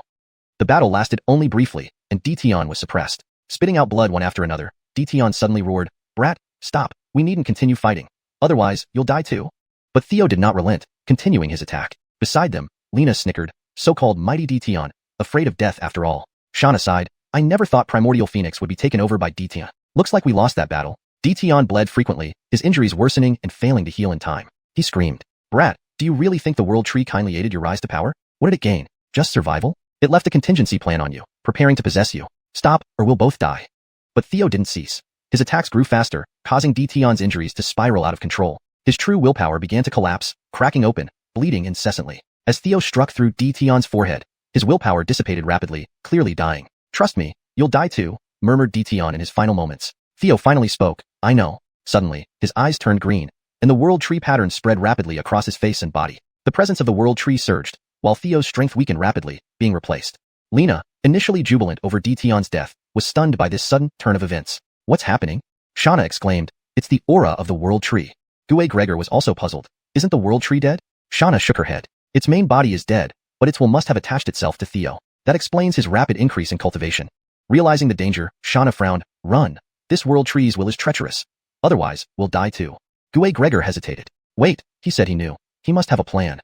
The battle lasted only briefly, and Dition was suppressed. Spitting out blood one after another, Dition suddenly roared, Brat, stop, we needn't continue fighting. Otherwise, you'll die too. But Theo did not relent, continuing his attack. Beside them, Lena snickered, so-called Mighty Dition, afraid of death after all. Shauna sighed, I never thought Primordial Phoenix would be taken over by Dition. Looks like we lost that battle. Dition bled frequently, his injuries worsening and failing to heal in time. He screamed, Brat, do you really think the World Tree kindly aided your rise to power? What did it gain? Just survival? It left a contingency plan on you, preparing to possess you. Stop, or we'll both die. But Theo didn't cease. His attacks grew faster, causing Dition's injuries to spiral out of control. His true willpower began to collapse, cracking open, bleeding incessantly. As Theo struck through Dition's forehead, his willpower dissipated rapidly, clearly dying. Trust me, you'll die too, murmured Dition in his final moments. Theo finally spoke, I know. Suddenly, his eyes turned green, and the World Tree pattern spread rapidly across his face and body. The presence of the World Tree surged, while Theo's strength weakened rapidly, being replaced. Lena, initially jubilant over Dition's death, was stunned by this sudden turn of events. What's happening? Shauna exclaimed, it's the aura of the World Tree. Gregor was also puzzled. Isn't the World Tree dead? Shauna shook her head. Its main body is dead, but its will must have attached itself to Theo. That explains his rapid increase in cultivation. Realizing the danger, Shauna frowned, run. This World Tree's will is treacherous. Otherwise, we'll die too. Gregor hesitated. Wait, he said he knew. He must have a plan.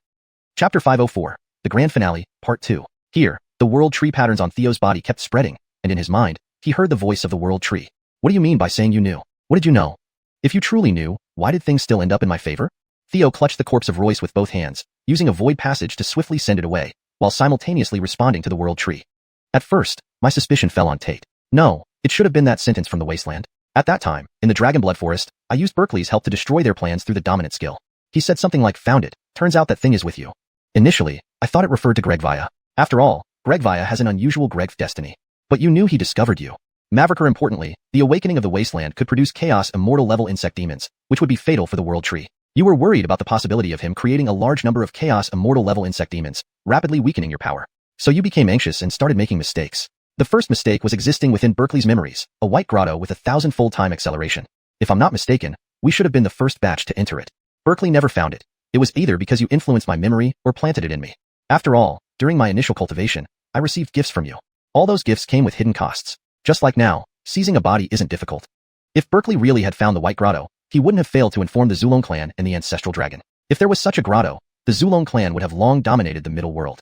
Chapter 504, The Grand Finale, Part 2. Here, the World Tree patterns on Theo's body kept spreading, and in his mind, he heard the voice of the World Tree. What do you mean by saying you knew? What did you know? If you truly knew, why did things still end up in my favor? Theo clutched the corpse of Royce with both hands, using a void passage to swiftly send it away, while simultaneously responding to the World Tree. At first, my suspicion fell on Tate. No, it should have been that sentence from the Wasteland. At that time, in the Dragonblood Forest, I used Berkeley's help to destroy their plans through the dominant skill. He said something like, found it, turns out that thing is with you. Initially, I thought it referred to Gregvaya. After all, Gregvaya has an unusual Greg destiny. But you knew he discovered you. Mavericker importantly, the awakening of the Wasteland could produce Chaos Immortal level insect demons, which would be fatal for the World Tree. You were worried about the possibility of him creating a large number of Chaos Immortal level insect demons, rapidly weakening your power. So you became anxious and started making mistakes. The first mistake was existing within Berkeley's memories, a white grotto with 1,000-fold time acceleration. If I'm not mistaken, we should have been the first batch to enter it. Berkeley never found it. It was either because you influenced my memory or planted it in me. After all, during my initial cultivation, I received gifts from you. All those gifts came with hidden costs. Just like now, seizing a body isn't difficult. If Berkeley really had found the White Grotto, he wouldn't have failed to inform the Zulong clan and the Ancestral Dragon. If there was such a grotto, the Zulong clan would have long dominated the middle world.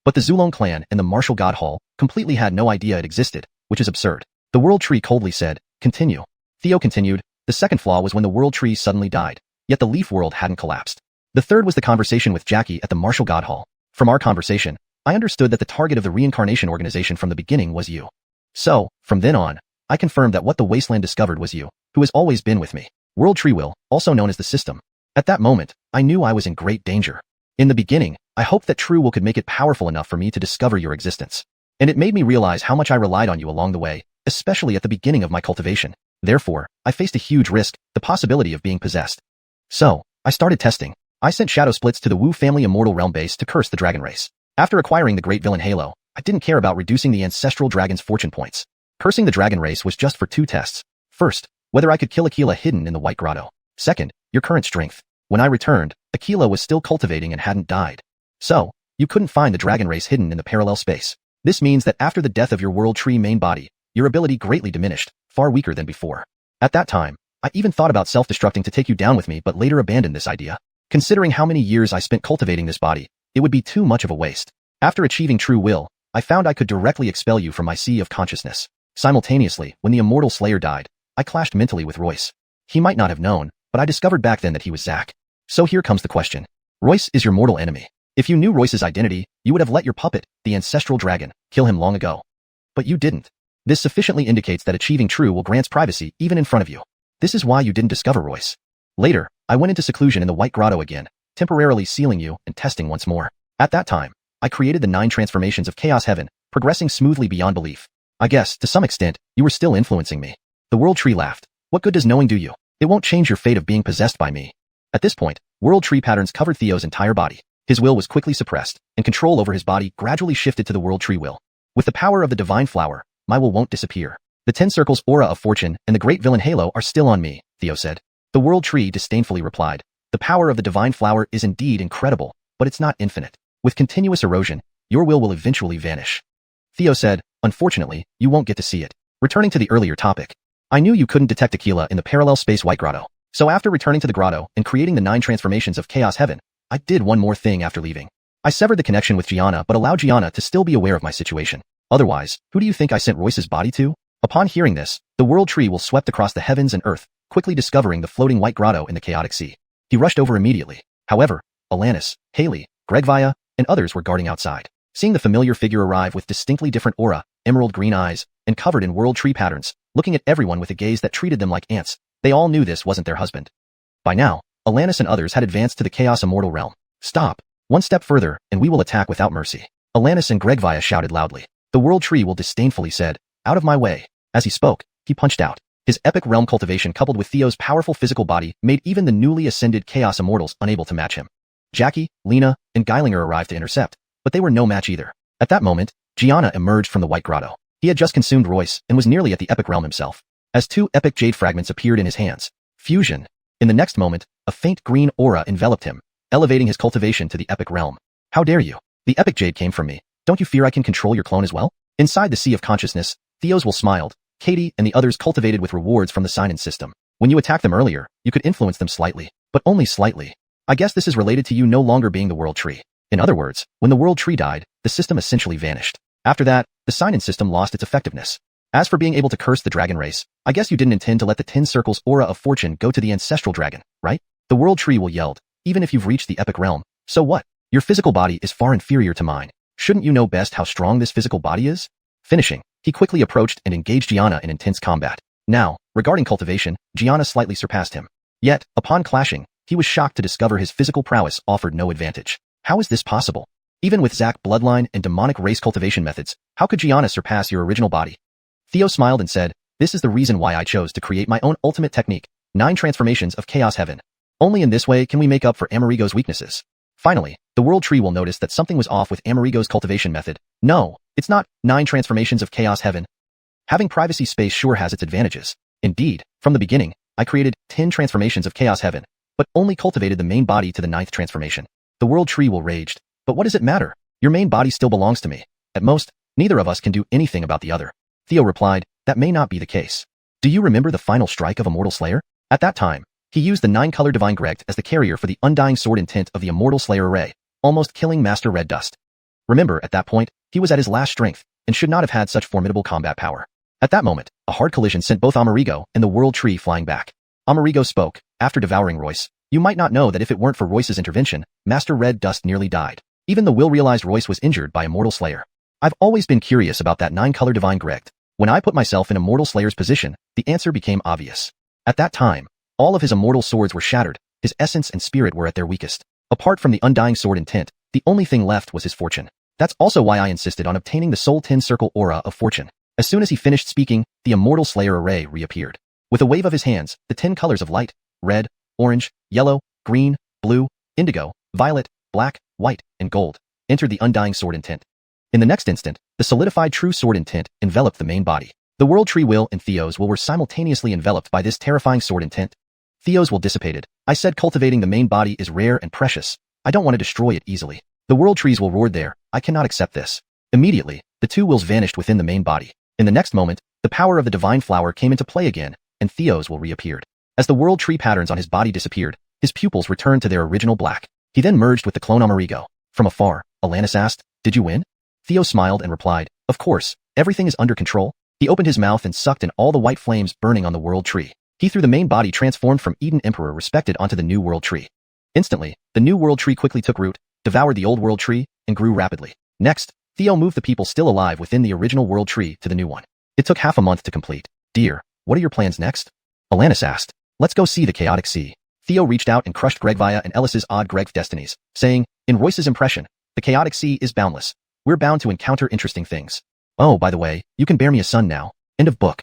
But the Zulong clan and the Martial God Hall completely had no idea it existed, which is absurd. The World Tree coldly said, continue. Theo continued, the second flaw was when the World Tree suddenly died, yet the Leaf World hadn't collapsed. The third was the conversation with Jackie at the Martial God Hall. From our conversation, I understood that the target of the reincarnation organization from the beginning was you. So, from then on, I confirmed that what the Wasteland discovered was you, who has always been with me. World Tree Will, also known as the System. At that moment, I knew I was in great danger. In the beginning, I hoped that True Will could make it powerful enough for me to discover your existence. And it made me realize how much I relied on you along the way, especially at the beginning of my cultivation. Therefore, I faced a huge risk, the possibility of being possessed. So, I started testing. I sent Shadow Splits to the Wu family Immortal Realm base to curse the dragon race. After acquiring the Great Villain Halo, I didn't care about reducing the ancestral dragon's fortune points. Cursing the dragon race was just for 2 tests. First, whether I could kill Aquila hidden in the White Grotto. Second, your current strength. When I returned, Aquila was still cultivating and hadn't died. So, you couldn't find the dragon race hidden in the parallel space. This means that after the death of your World Tree main body, your ability greatly diminished, far weaker than before. At that time, I even thought about self-destructing to take you down with me but later abandoned this idea. Considering how many years I spent cultivating this body, it would be too much of a waste. After achieving True Will, I found I could directly expel you from my sea of consciousness. Simultaneously, when the Immortal Slayer died, I clashed mentally with Royce. He might not have known, but I discovered back then that he was Zack. So here comes the question. Royce is your mortal enemy. If you knew Royce's identity, you would have let your puppet, the ancestral dragon, kill him long ago. But you didn't. This sufficiently indicates that achieving True Will grants privacy even in front of you. This is why you didn't discover Royce. Later, I went into seclusion in the White Grotto again, temporarily sealing you and testing once more. At that time, I created the 9 transformations of Chaos Heaven, progressing smoothly beyond belief. I guess, to some extent, you were still influencing me. The World Tree laughed. What good does knowing do you? It won't change your fate of being possessed by me. At this point, World Tree patterns covered Theo's entire body. His will was quickly suppressed, and control over his body gradually shifted to the World Tree will. With the power of the Divine Flower, my will won't disappear. The 10 Circles Aura of Fortune and the Great Villain Halo are still on me, Theo said. The World Tree disdainfully replied. The power of the Divine Flower is indeed incredible, but it's not infinite. With continuous erosion, your will eventually vanish. Theo said, unfortunately, you won't get to see it. Returning to the earlier topic. I knew you couldn't detect Aquila in the parallel space White Grotto. So after returning to the grotto and creating the 9 transformations of Chaos Heaven, I did one more thing after leaving. I severed the connection with Gianna but allowed Gianna to still be aware of my situation. Otherwise, who do you think I sent Royce's body to? Upon hearing this, the World Tree will swept across the heavens and earth, quickly discovering the floating White Grotto in the chaotic sea. He rushed over immediately. However, Alanis, Haley, Gregvia, and others were guarding outside. Seeing the familiar figure arrive with distinctly different aura, emerald green eyes, and covered in World Tree patterns, looking at everyone with a gaze that treated them like ants, they all knew this wasn't their husband. By now, Alanis and others had advanced to the Chaos Immortal realm. Stop. One step further, and we will attack without mercy. Alanis and Gregvia shouted loudly. The World Tree will disdainfully said, out of my way. As he spoke, he punched out. His epic realm cultivation coupled with Theo's powerful physical body made even the newly ascended Chaos Immortals unable to match him. Jackie, Lena, and Geilinger arrived to intercept, but they were no match either. At that moment, Gianna emerged from the White Grotto. He had just consumed Royce and was nearly at the epic realm himself. As 2 epic jade fragments appeared in his hands. Fusion. In the next moment, a faint green aura enveloped him, elevating his cultivation to the epic realm. How dare you? The epic jade came from me. Don't you fear I can control your clone as well? Inside the sea of consciousness, Theo's will smiled. Katie and the others cultivated with rewards from the sign-in system. When you attacked them earlier, you could influence them slightly, but only slightly. I guess this is related to you no longer being the World Tree. In other words, when the World Tree died, the system essentially vanished. After that, the sign-in system lost its effectiveness. As for being able to curse the dragon race, I guess you didn't intend to let the 10 Circles Aura of Fortune go to the ancestral dragon, right? The World Tree will yelled, even if you've reached the epic realm. So what? Your physical body is far inferior to mine. Shouldn't you know best how strong this physical body is? Finishing, he quickly approached and engaged Gianna in intense combat. Now, regarding cultivation, Gianna slightly surpassed him. Yet, upon clashing, he was shocked to discover his physical prowess offered no advantage. How is this possible? Even with Zack bloodline and demonic race cultivation methods, how could Gianna surpass your original body? Theo smiled and said, this is the reason why I chose to create my own ultimate technique, 9 transformations of Chaos Heaven. Only in this way can we make up for Amerigo's weaknesses. Finally, the World Tree will notice that something was off with Amerigo's cultivation method. No, it's not 9 transformations of Chaos Heaven. Having privacy space sure has its advantages. Indeed, from the beginning, I created 10 transformations of Chaos Heaven, but only cultivated the main body to the 9th transformation. The World Tree will raged. But what does it matter? Your main body still belongs to me. At most, neither of us can do anything about the other. Theo replied, that may not be the case. Do you remember the final strike of Immortal Slayer? At that time, he used the 9-color Divine Gregt as the carrier for the undying sword intent of the Immortal Slayer array, almost killing Master Red Dust. Remember, at that point, he was at his last strength, and should not have had such formidable combat power. At that moment, a hard collision sent both Amerigo and the World Tree flying back. Amerigo spoke, after devouring Royce, You might not know that if it weren't for Royce's intervention, Master Red Dust nearly died. Even the will realized Royce was injured by Immortal Slayer. I've always been curious about that 9-color Divine Gregt. When I put myself in Immortal Slayer's position, the answer became obvious. At that time, all of his immortal swords were shattered, his essence and spirit were at their weakest. Apart from the undying sword intent, the only thing left was his fortune. That's also why I insisted on obtaining the Soul 10 Circle Aura of Fortune. As soon as he finished speaking, the Immortal Slayer array reappeared. With a wave of his hands, the 10 colors of light, red, orange, yellow, green, blue, indigo, violet, black, white, and gold, entered the undying sword intent. In the next instant, the solidified true sword intent enveloped the main body. The World Tree Will and Theo's will were simultaneously enveloped by this terrifying sword intent. Theo's will dissipated. I said cultivating the main body is rare and precious. I don't want to destroy it easily. The World Trees will roared there. I cannot accept this. Immediately, the two wills vanished within the main body. In the next moment, the power of the divine flower came into play again, and Theo's will reappeared. As the World Tree patterns on his body disappeared, his pupils returned to their original black. He then merged with the clone Amerigo. From afar, Alanis asked, "Did you win?" Theo smiled and replied, "Of course, everything is under control." He opened his mouth and sucked in all the white flames burning on the World Tree. He threw the main body transformed from Eden Emperor respected onto the new World Tree. Instantly, the new World Tree quickly took root, devoured the old World Tree, and grew rapidly. Next, Theo moved the people still alive within the original World Tree to the new one. It took half a month to complete. "Dear, what are your plans next?" Alanis asked. "Let's go see the Chaotic Sea." Theo reached out and crushed Gregvia and Ellis's odd Greg destinies, saying, in Royce's impression, "The Chaotic Sea is boundless. We're bound to encounter interesting things. Oh, by the way, you can bear me a son now." End of book.